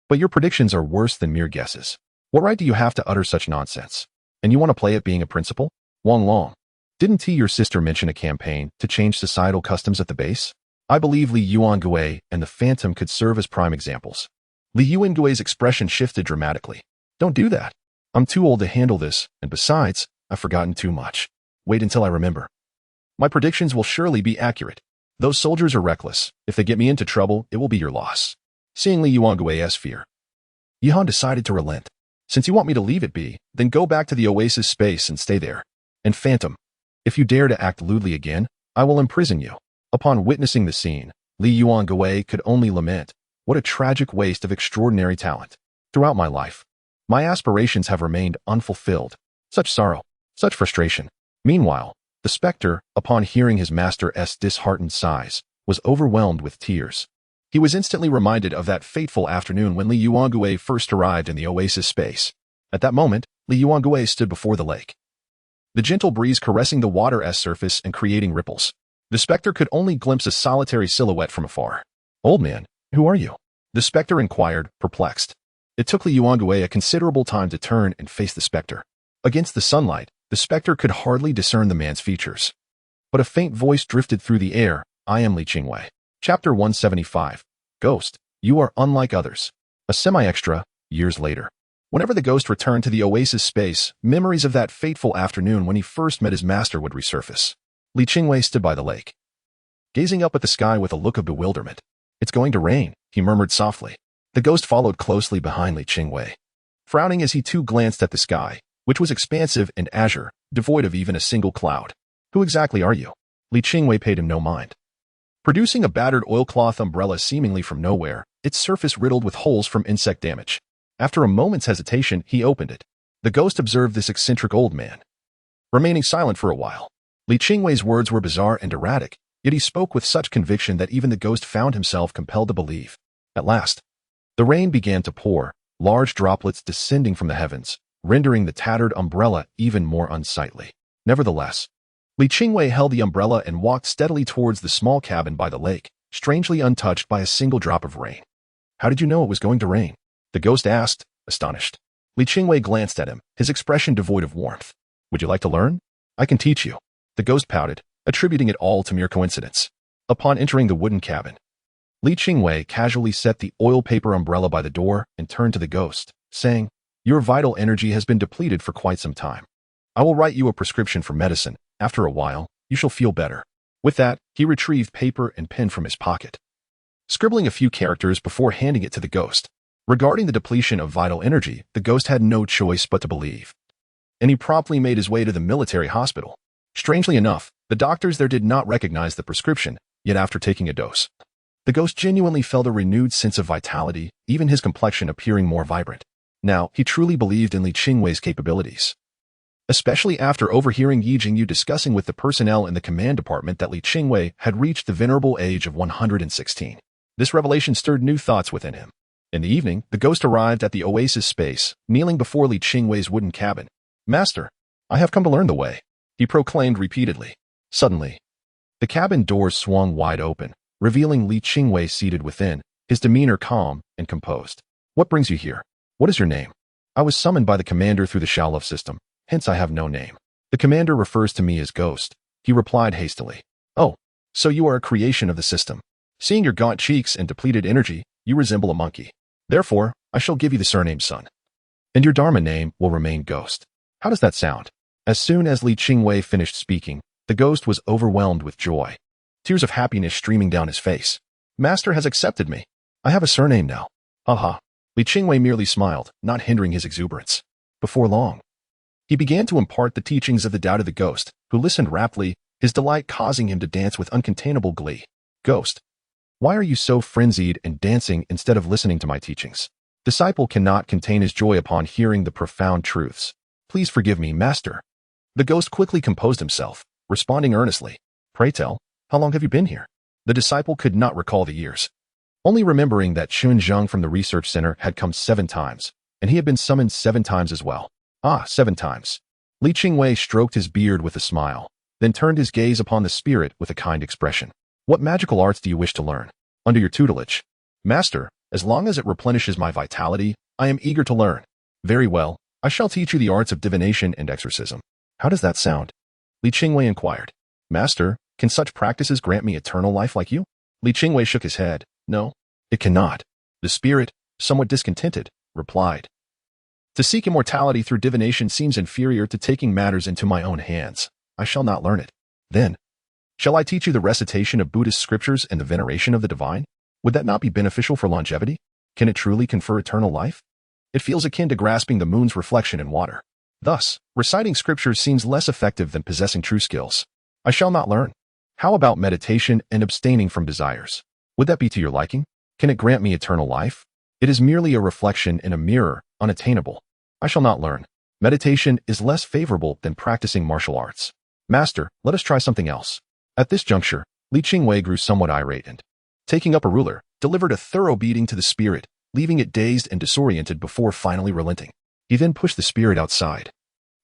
Speaker 1: But your predictions are worse than mere guesses. What right do you have to utter such nonsense? And you want to play at being a principal? Wang Long, didn't your sister mention a campaign to change societal customs at the base? I believe Li Yuangue and the Phantom could serve as prime examples. Li Yuangue's expression shifted dramatically. Don't do that. I'm too old to handle this, and besides, I've forgotten too much. Wait until I remember. My predictions will surely be accurate. Those soldiers are reckless. If they get me into trouble, it will be your loss. Seeing Li Yuangue's fear, Yihan decided to relent. Since you want me to leave it be, then go back to the oasis space and stay there. And Phantom, if you dare to act lewdly again, I will imprison you. Upon witnessing the scene, Li Yuangue could only lament, what a tragic waste of extraordinary talent. Throughout my life, my aspirations have remained unfulfilled. Such sorrow, such frustration. Meanwhile, the specter, upon hearing his master's disheartened sighs, was overwhelmed with tears. He was instantly reminded of that fateful afternoon when Li Yuangue first arrived in the oasis space. At that moment, Li Yuangue stood before the lake, the gentle breeze caressing the water's surface and creating ripples. The specter could only glimpse a solitary silhouette from afar. Old man, who are you? The specter inquired, perplexed. It took Li Yuangue a considerable time to turn and face the specter. Against the sunlight, the specter could hardly discern the man's features. But a faint voice drifted through the air. I am Li Qingwei. Chapter 175. Ghost, you are unlike others. A semi-extra, years later. Whenever the ghost returned to the oasis space, memories of that fateful afternoon when he first met his master would resurface. Li Qingwei stood by the lake, gazing up at the sky with a look of bewilderment. It's going to rain, he murmured softly. The ghost followed closely behind Li Qingwei, frowning as he too glanced at the sky, which was expansive and azure, devoid of even a single cloud. Who exactly are you? Li Qingwei paid him no mind. Producing a battered oilcloth umbrella seemingly from nowhere, its surface riddled with holes from insect damage. After a moment's hesitation, he opened it. The ghost observed this eccentric old man, remaining silent for a while. Li Qingwei's words were bizarre and erratic, yet he spoke with such conviction that even the ghost found himself compelled to believe. At last, the rain began to pour, large droplets descending from the heavens, rendering the tattered umbrella even more unsightly. Nevertheless, Li Qingwei held the umbrella and walked steadily towards the small cabin by the lake, strangely untouched by a single drop of rain. How did you know it was going to rain? The ghost asked, astonished. Li Qingwei glanced at him, his expression devoid of warmth. Would you like to learn? I can teach you. The ghost pouted, attributing it all to mere coincidence. Upon entering the wooden cabin, Li Qingwei casually set the oil paper umbrella by the door and turned to the ghost, saying, your vital energy has been depleted for quite some time. I will write you a prescription for medicine. After a while, you shall feel better. With that, he retrieved paper and pen from his pocket, scribbling a few characters before handing it to the ghost. Regarding the depletion of vital energy, the ghost had no choice but to believe, and he promptly made his way to the military hospital. Strangely enough, the doctors there did not recognize the prescription, Yet after taking a dose, the ghost genuinely felt a renewed sense of vitality, even his complexion appearing more vibrant. Now, he truly believed in Li Qingwei's capabilities. Especially after overhearing Yi Jingyu discussing with the personnel in the command department that Li Qingwei had reached the venerable age of 116. This revelation stirred new thoughts within him. In the evening, the ghost arrived at the oasis space, kneeling before Li Qingwei's wooden cabin. "Master, I have come to learn the way," he proclaimed repeatedly. Suddenly, the cabin doors swung wide open, revealing Li Qingwei seated within, his demeanor calm and composed. "What brings you here? What is your name?" "I was summoned by the commander through the Shaolov system, hence I have no name. The commander refers to me as Ghost," he replied hastily. "Oh, so you are a creation of the system. Seeing your gaunt cheeks and depleted energy, you resemble a monkey. Therefore, I shall give you the surname Sun. And your Dharma name will remain Ghost. How does that sound?" As soon as Li Qingwei finished speaking, the ghost was overwhelmed with joy, tears of happiness streaming down his face. "Master has accepted me. I have a surname now." "Aha." Li Qingwei merely smiled, not hindering his exuberance. Before long, he began to impart the teachings of the Tao to the ghost, who listened raptly, his delight causing him to dance with uncontainable glee. "Ghost, why are you so frenzied and dancing instead of listening to my teachings?" Disciple cannot contain his joy upon hearing the profound truths. "Please forgive me, Master." The ghost quickly composed himself, responding earnestly. "Pray tell, how long have you been here?" The disciple could not recall the years, only remembering that Xun Zheng from the research center had come 7 times, and he had been summoned 7 times as well. "Ah, 7 times. Li Qingwei stroked his beard with a smile, then turned his gaze upon the spirit with a kind expression. "What magical arts do you wish to learn? Under your tutelage." "Master, as long as it replenishes my vitality, I am eager to learn." "Very well, I shall teach you the arts of divination and exorcism." "How does that sound?" Li Qingwei inquired. "Master, can such practices grant me eternal life like you?" Li Qingwei shook his head. "No, it cannot." The spirit, somewhat discontented, replied, "To seek immortality through divination seems inferior to taking matters into my own hands. I shall not learn it." "Then, shall I teach you the recitation of Buddhist scriptures and the veneration of the divine? Would that not be beneficial for longevity? Can it truly confer eternal life? It feels akin to grasping the moon's reflection in water. Thus, reciting scriptures seems less effective than possessing true skills. I shall not learn." "How about meditation and abstaining from desires? Would that be to your liking? Can it grant me eternal life?" "It is merely a reflection in a mirror, unattainable." "I shall not learn. Meditation is less favorable than practicing martial arts." "Master, let us try something else." At this juncture, Li Qingwei grew somewhat irate and, taking up a ruler, delivered a thorough beating to the spirit, leaving it dazed and disoriented before finally relenting. He then pushed the spirit outside.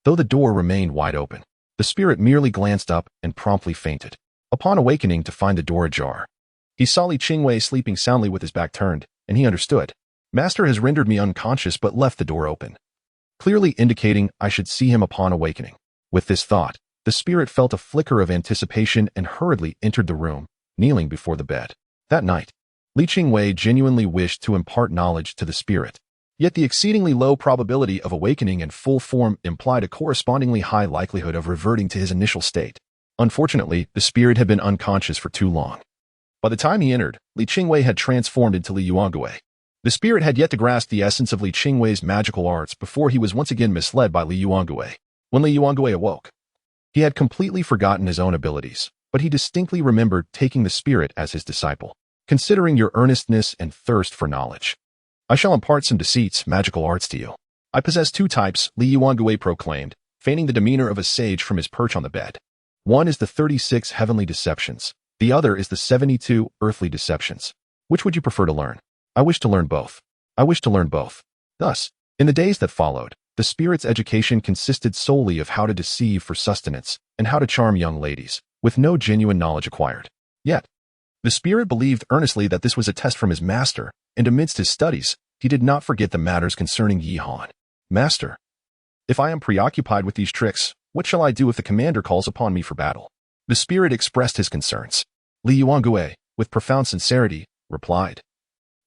Speaker 1: Though the door remained wide open, the spirit merely glanced up and promptly fainted. Upon awakening to find the door ajar, he saw Li Qingwei sleeping soundly with his back turned, and he understood. "Master has rendered me unconscious but left the door open, clearly indicating I should see him upon awakening." With this thought, the spirit felt a flicker of anticipation and hurriedly entered the room, kneeling before the bed. That night, Li Qingwei genuinely wished to impart knowledge to the spirit. Yet the exceedingly low probability of awakening in full form implied a correspondingly high likelihood of reverting to his initial state. Unfortunately, the spirit had been unconscious for too long. By the time he entered, Li Qingwei had transformed into Li Yuangui. The spirit had yet to grasp the essence of Li Qingwei's magical arts before he was once again misled by Li Yuangui. When Li Yuangui awoke, he had completely forgotten his own abilities, but he distinctly remembered taking the spirit as his disciple. "Considering your earnestness and thirst for knowledge, I shall impart some deceits, magical arts to you. I possess 2 types," Li Yuangui proclaimed, feigning the demeanor of a sage from his perch on the bed. "One is the 36 heavenly deceptions. The other is the 72 earthly deceptions. Which would you prefer to learn?" "I wish to learn both." "I wish to learn both." Thus, in the days that followed, the spirit's education consisted solely of how to deceive for sustenance and how to charm young ladies, with no genuine knowledge acquired. Yet, the spirit believed earnestly that this was a test from his master, and amidst his studies, he did not forget the matters concerning Yi Han. "Master, if I am preoccupied with these tricks, what shall I do if the commander calls upon me for battle?" The spirit expressed his concerns. Li Yuangui, with profound sincerity, replied,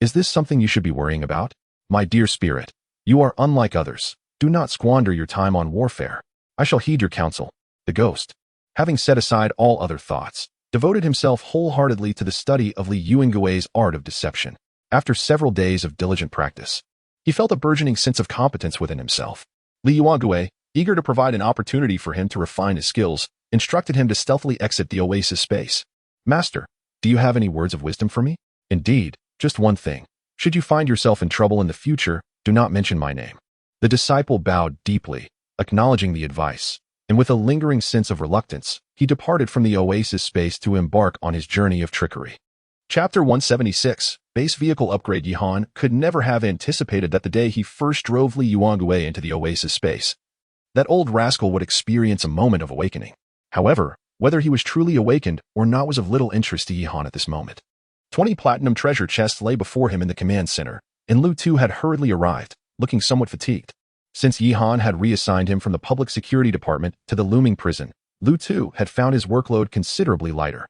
Speaker 1: "Is this something you should be worrying about? My dear spirit, you are unlike others. Do not squander your time on warfare. I shall heed your counsel." The ghost, having set aside all other thoughts, devoted himself wholeheartedly to the study of Li Yuangui's art of deception. After several days of diligent practice, he felt a burgeoning sense of competence within himself. Li Yuangui, eager to provide an opportunity for him to refine his skills, instructed him to stealthily exit the oasis space. "Master, Do you have any words of wisdom for me? Indeed, just one thing. Should you find yourself in trouble in the future, do not mention my name. The disciple bowed deeply, acknowledging the advice, and with a lingering sense of reluctance, he departed from the oasis space to embark on his journey of trickery. Chapter 176, Base Vehicle Upgrade. Yihan could never have anticipated that the day he first drove Li Yuangue into the oasis space, that old rascal would experience a moment of awakening. However, whether he was truly awakened or not was of little interest to Yihan at this moment. 20 platinum treasure chests lay before him in the command center, and Lu Tu had hurriedly arrived, looking somewhat fatigued. Since Yihan had reassigned him from the public security department to the looming prison, Lu Tu had found his workload considerably lighter,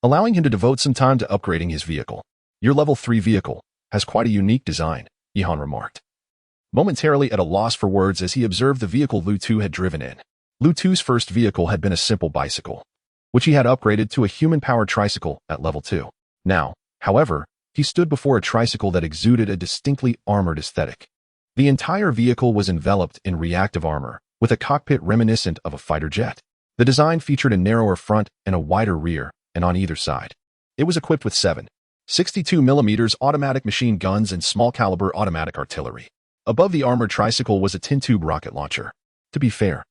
Speaker 1: allowing him to devote some time to upgrading his vehicle. Your level 3 vehicle has quite a unique design, Yihan remarked, momentarily at a loss for words as he observed the vehicle Lu Tu had driven in. Lu Tu's first vehicle had been a simple bicycle, which he had upgraded to a human-powered tricycle at level 2. Now, however, he stood before a tricycle that exuded a distinctly armored aesthetic. The entire vehicle was enveloped in reactive armor, with a cockpit reminiscent of a fighter jet. The design featured a narrower front and a wider rear, and on either side, it was equipped with 7.62mm automatic machine guns and small-caliber automatic artillery. Above the armored tricycle was a tin-tube rocket launcher. To be fair,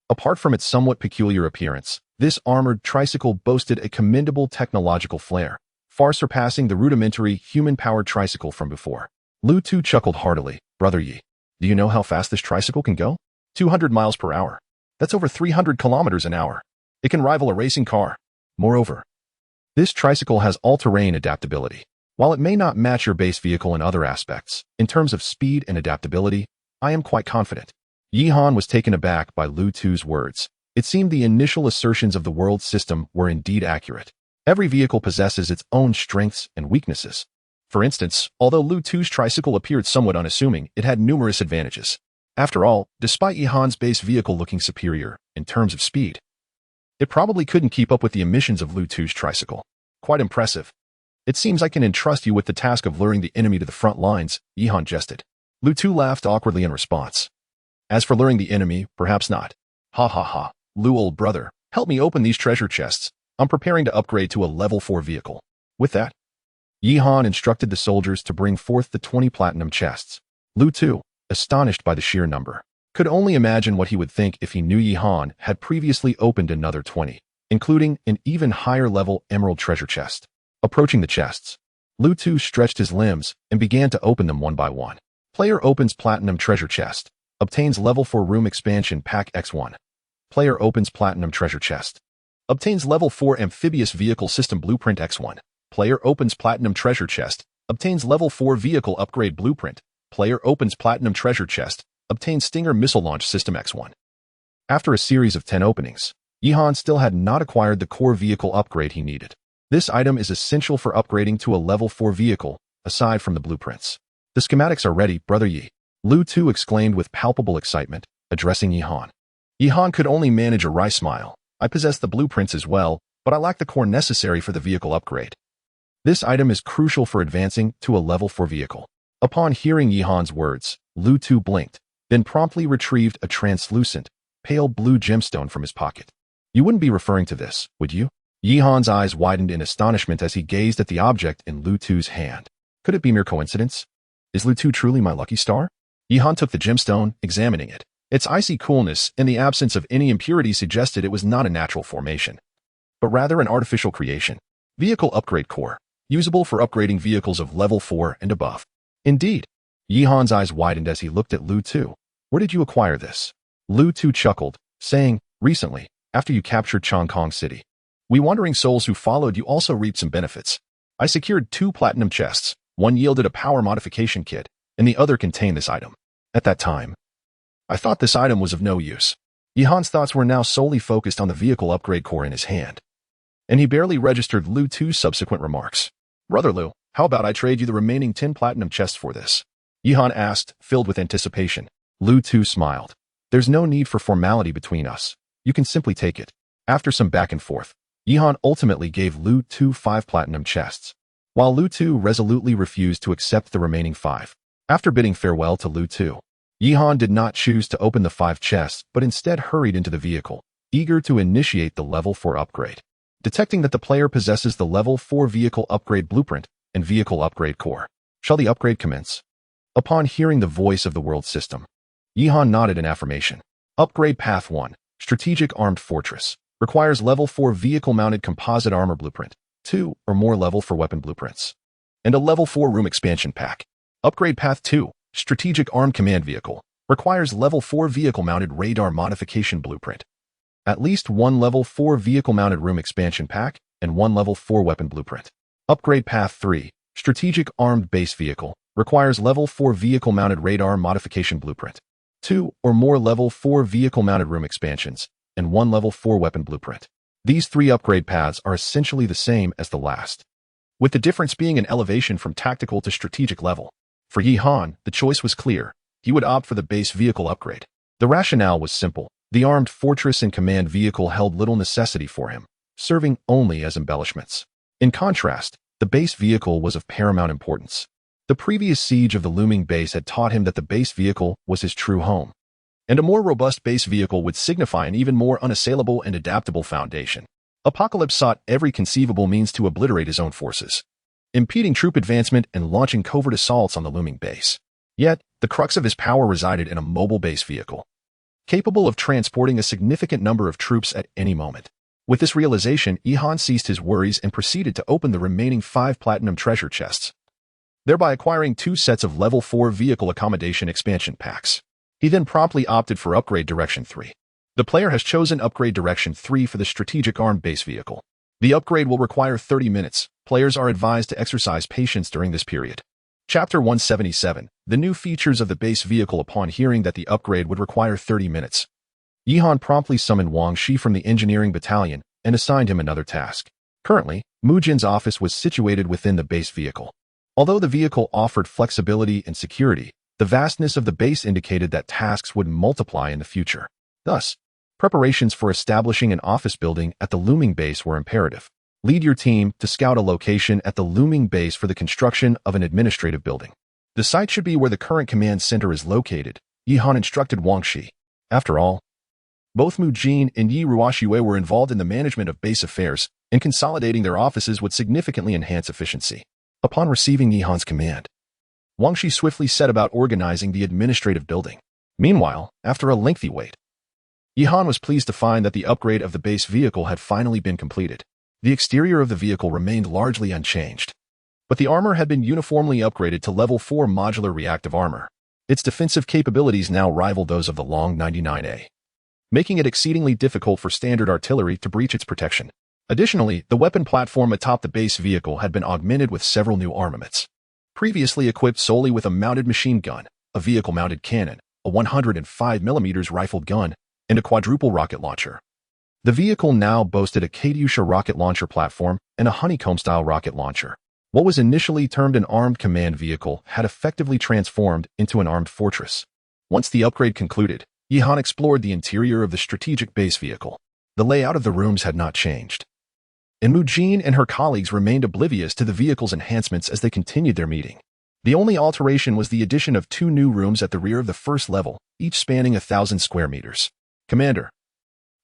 Speaker 1: apart from its somewhat peculiar appearance, this armored tricycle boasted a commendable technological flair, far surpassing the rudimentary human-powered tricycle from before. Lu Tu chuckled heartily. Brother Yi, do you know how fast this tricycle can go? 200 miles per hour. That's over 300 kilometers an hour. It can rival a racing car. Moreover, this tricycle has all-terrain adaptability. While it may not match your base vehicle in other aspects, in terms of speed and adaptability, I am quite confident. Yihan was taken aback by Lu Tu's words. It seemed the initial assertions of the world system were indeed accurate. Every vehicle possesses its own strengths and weaknesses. For instance, although Lu Tu's tricycle appeared somewhat unassuming, it had numerous advantages. After all, despite Yihan's base vehicle looking superior in terms of speed, it probably couldn't keep up with the emissions of Lu Tu's tricycle. Quite impressive. It seems I can entrust you with the task of luring the enemy to the front lines, Yihan jested. Lu Tu laughed awkwardly in response. As for luring the enemy, perhaps not. Ha ha ha. Lu, old brother, help me open these treasure chests. I'm preparing to upgrade to a level 4 vehicle. With that, Yihan instructed the soldiers to bring forth the 20 platinum chests. Lu Tu, astonished by the sheer number, could only imagine what he would think if he knew Yihan had previously opened another 20, including an even higher level emerald treasure chest. Approaching the chests, Lu Tu stretched his limbs and began to open them one by one. Player opens platinum treasure chest. Obtains level 4 room expansion pack X1. Player opens platinum treasure chest. Obtains level 4 amphibious vehicle system blueprint X1. Player opens platinum treasure chest. Obtains level 4 vehicle upgrade blueprint. Player opens platinum treasure chest. Obtains Stinger missile launch system X1. After a series of 10 openings, Yihan still had not acquired the core vehicle upgrade he needed. This item is essential for upgrading to a level 4 vehicle, aside from the blueprints. The schematics are ready, Brother Yi, Lu Tu exclaimed with palpable excitement, addressing Yihan. Yihan could only manage a wry smile. I possess the blueprints as well, but I lack the core necessary for the vehicle upgrade. This item is crucial for advancing to a level 4 vehicle. Upon hearing Yihan's words, Lu Tu blinked, then promptly retrieved a translucent, pale blue gemstone from his pocket. You wouldn't be referring to this, would you? Yihan's eyes widened in astonishment as he gazed at the object in Lu Tu's hand. Could it be mere coincidence? Is Lu Tu truly my lucky star? Yihan took the gemstone, examining it. Its icy coolness and the absence of any impurity suggested it was not a natural formation, but rather an artificial creation. Vehicle upgrade core, usable for upgrading vehicles of level 4 and above. Indeed. Yihan's eyes widened as he looked at Lu Tu. Where did you acquire this? Lu Tu chuckled, saying, recently, after you captured Chongkong City. We wandering souls who followed you also reaped some benefits. I secured 2 platinum chests. One yielded a power modification kit, and the other contained this item. At that time, I thought this item was of no use. Yihan's thoughts were now solely focused on the vehicle upgrade core in his hand, and he barely registered Lu Tu's subsequent remarks. Brother Lu, how about I trade you the remaining 10 platinum chests for this? Yihan asked, filled with anticipation. Lu Tu smiled. There's no need for formality between us. You can simply take it. After some back and forth, Yihan ultimately gave Lu Tu 5 platinum chests, while Lu Tu resolutely refused to accept the remaining 5. After bidding farewell to Lu Tu, Yihan did not choose to open the 5 chests but instead hurried into the vehicle, eager to initiate the level 4 upgrade. detecting that the player possesses the Level 4 Vehicle Upgrade Blueprint and Vehicle Upgrade Core. Shall the upgrade commence? Upon hearing the voice of the world system, Yihan nodded in affirmation. Upgrade Path 1, Strategic Armed Fortress, requires Level 4 Vehicle-Mounted Composite Armor Blueprint, 2 or more Level 4 Weapon Blueprints, and a Level 4 Room Expansion Pack. Upgrade Path 2, Strategic Armed Command Vehicle, requires Level 4 Vehicle-Mounted Radar Modification Blueprint, at least one Level 4 Vehicle-Mounted Room Expansion Pack, and one Level 4 Weapon Blueprint. Upgrade Path 3, Strategic Armed Base Vehicle, requires Level 4 Vehicle-Mounted Radar Modification Blueprint, 2 or more Level 4 Vehicle-Mounted Room Expansions, and one Level 4 Weapon Blueprint. These three upgrade paths are essentially the same as the last, with the difference being an elevation from tactical to strategic level. For Yihan, the choice was clear. He would opt for the base vehicle upgrade. The rationale was simple. The armed fortress and command vehicle held little necessity for him, serving only as embellishments. In contrast, the base vehicle was of paramount importance. The previous siege of the looming base had taught him that the base vehicle was his true home, and a more robust base vehicle would signify an even more unassailable and adaptable foundation. Apocalypse sought every conceivable means to obliterate his own forces, impeding troop advancement and launching covert assaults on the looming base. Yet, the crux of his power resided in a mobile base vehicle, capable of transporting a significant number of troops at any moment. With this realization, Yihan ceased his worries and proceeded to open the remaining 5 platinum treasure chests, thereby acquiring 2 sets of Level 4 Vehicle Accommodation Expansion Packs. He then promptly opted for Upgrade Direction 3. The player has chosen Upgrade Direction 3 for the Strategic Armed Base Vehicle. The upgrade will require 30 minutes. Players are advised to exercise patience during this period. Chapter 177, The New Features of the Base Vehicle. Upon hearing that the upgrade would require 30 minutes, Yihan promptly summoned Wang Shi from the engineering battalion and assigned him another task. Currently, Mu Jin's office was situated within the base vehicle. Although the vehicle offered flexibility and security, the vastness of the base indicated that tasks would multiply in the future. Thus, preparations for establishing an office building at the looming base were imperative. Lead your team to scout a location at the looming base for the construction of an administrative building. The site should be where the current command center is located, Yihan instructed Wang Shi. After all, both Mu Jin and Yi Ruoxue were involved in the management of base affairs, and consolidating their offices would significantly enhance efficiency. Upon receiving Yihan's command, Wang Shi swiftly set about organizing the administrative building. Meanwhile, after a lengthy wait, Yihan was pleased to find that the upgrade of the base vehicle had finally been completed. The exterior of the vehicle remained largely unchanged, but the armor had been uniformly upgraded to Level 4 Modular Reactive Armor. Its defensive capabilities now rivaled those of the Long 99A, making it exceedingly difficult for standard artillery to breach its protection. Additionally, the weapon platform atop the base vehicle had been augmented with several new armaments. Previously equipped solely with a mounted machine gun, a vehicle-mounted cannon, a 105mm rifled gun, and a quadruple rocket launcher. The vehicle now boasted a Katyusha rocket launcher platform and a honeycomb-style rocket launcher. What was initially termed an armed command vehicle had effectively transformed into an armed fortress. Once the upgrade concluded, Yihan explored the interior of the strategic base vehicle. The layout of the rooms had not changed, and Mu Jin and her colleagues remained oblivious to the vehicle's enhancements as they continued their meeting. The only alteration was the addition of 2 new rooms at the rear of the first level, each spanning 1,000 square meters. Commander,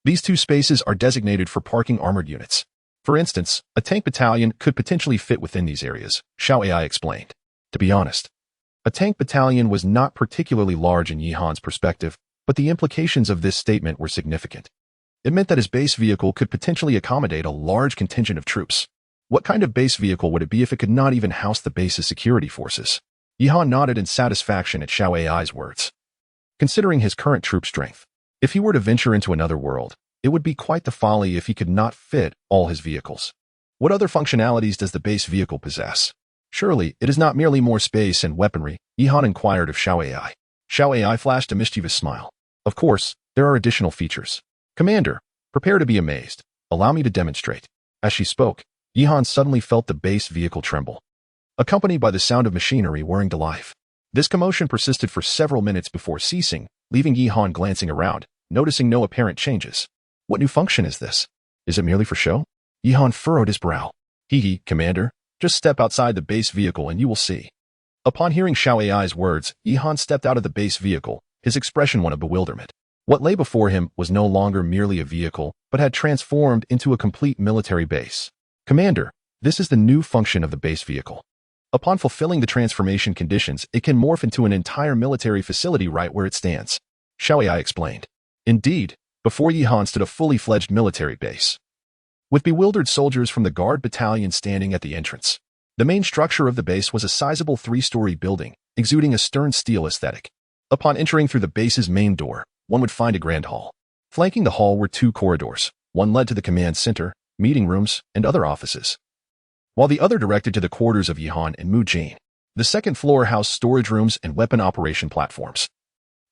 Speaker 1: these 2 spaces are designated for parking armored units. For instance, a tank battalion could potentially fit within these areas, Xiao AI explained. To be honest, a tank battalion was not particularly large in Yihan's perspective, but the implications of this statement were significant. It meant that his base vehicle could potentially accommodate a large contingent of troops. What kind of base vehicle would it be if it could not even house the base's security forces? Yihan nodded in satisfaction at Xiao AI's words. Considering his current troop strength, if he were to venture into another world, it would be quite the folly if he could not fit all his vehicles. What other functionalities does the base vehicle possess? Surely, it is not merely more space and weaponry, Yihan inquired of Xiao AI. Xiao AI flashed a mischievous smile. Of course, there are additional features. Commander, prepare to be amazed. Allow me to demonstrate. As she spoke, Yihan suddenly felt the base vehicle tremble, accompanied by the sound of machinery whirring to life. This commotion persisted for several minutes before ceasing, leaving Yihan glancing around, noticing no apparent changes. What new function is this? Is it merely for show? Yihan furrowed his brow. Hee, Commander, just step outside the base vehicle and you will see. Upon hearing Xiao AI's words, Yihan stepped out of the base vehicle, his expression one of bewilderment. What lay before him was no longer merely a vehicle, but but had transformed into a complete military base. Commander, this is the new function of the base vehicle. Upon fulfilling the transformation conditions, it can morph into an entire military facility right where it stands. Xiaoyai explained. Indeed, before Yihan stood a fully fledged military base, with bewildered soldiers from the guard battalion standing at the entrance. The main structure of the base was a sizable 3-story building, exuding a stern steel aesthetic. Upon entering through the base's main door, one would find a grand hall. Flanking the hall were 2 corridors. One led to the command center, meeting rooms, and other offices, while the other directed to the quarters of Yihan and Mu Jin. The second floor housed storage rooms and weapon operation platforms,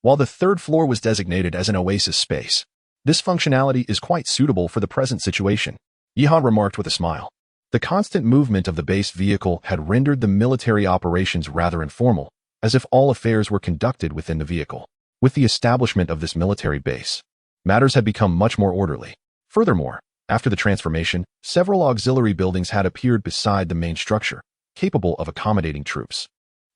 Speaker 1: while the third floor was designated as an oasis space. This functionality is quite suitable for the present situation, Yihan remarked with a smile. The constant movement of the base vehicle had rendered the military operations rather informal, as if all affairs were conducted within the vehicle. With the establishment of this military base, matters had become much more orderly. Furthermore, after the transformation, several auxiliary buildings had appeared beside the main structure, capable of accommodating troops.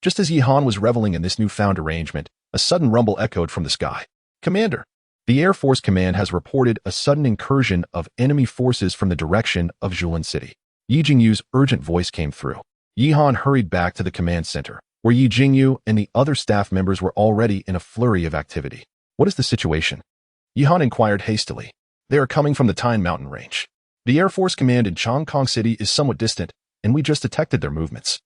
Speaker 1: Just as Yihan was reveling in this newfound arrangement, a sudden rumble echoed from the sky. Commander, the Air Force Command has reported a sudden incursion of enemy forces from the direction of Julin City. Yi Jingyu's urgent voice came through. Yihan hurried back to the command center, where Yi Jingyu and the other staff members were already in a flurry of activity. What is the situation? Yihan inquired hastily. They are coming from the Tyne Mountain Range. The Air Force Command in Chongqing City is somewhat distant, and we just detected their movements.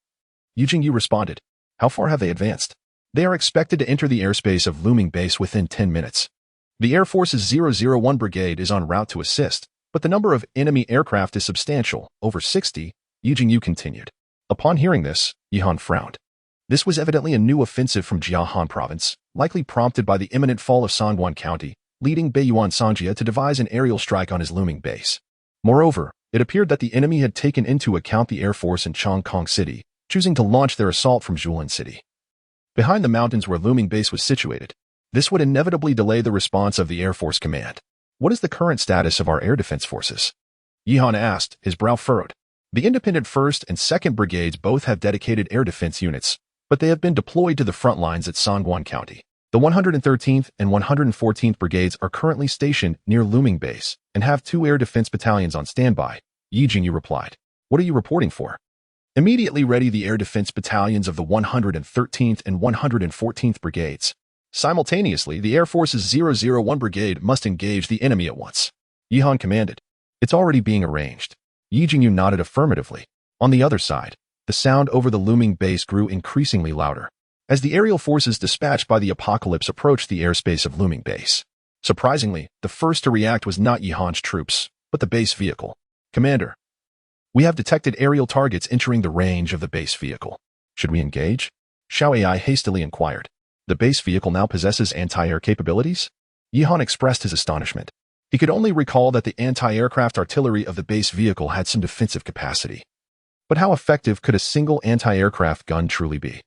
Speaker 1: Yi Jingyu responded. How far have they advanced? They are expected to enter the airspace of Luming Base within 10 minutes. The Air Force's 001 Brigade is en route to assist, but the number of enemy aircraft is substantial, over 60, Yi Jingyu continued. Upon hearing this, Yihan frowned. This was evidently a new offensive from Jiahan Province, likely prompted by the imminent fall of Sangwon County, leading Beiyuan Songjia to devise an aerial strike on his Luming base. Moreover, it appeared that the enemy had taken into account the Air Force in Chongqing City, choosing to launch their assault from Julin City. Behind the mountains where Luming Base was situated, this would inevitably delay the response of the Air Force Command. What is the current status of our air defense forces? Yihan asked, his brow furrowed. The independent 1st and 2nd Brigades both have dedicated air defense units, but they have been deployed to the front lines at Sangwon County. The 113th and 114th Brigades are currently stationed near Luming Base and have 2 air defense battalions on standby, Yi Jingyu replied. What are you reporting for? Immediately ready the air defense battalions of the 113th and 114th Brigades. Simultaneously, the Air Force's 001 Brigade must engage the enemy at once. Yihan commanded. It's already being arranged. Yi Jingyu nodded affirmatively. On the other side, the sound over the Luming Base grew increasingly louder as the aerial forces dispatched by the Apocalypse approached the airspace of Luming Base. Surprisingly, the first to react was not Yihan's troops, but the base vehicle. Commander, we have detected aerial targets entering the range of the base vehicle. Should we engage? Xiaoyai hastily inquired. The base vehicle now possesses anti-air capabilities? Yihan expressed his astonishment. He could only recall that the anti-aircraft artillery of the base vehicle had some defensive capacity. But how effective could a single anti-aircraft gun truly be?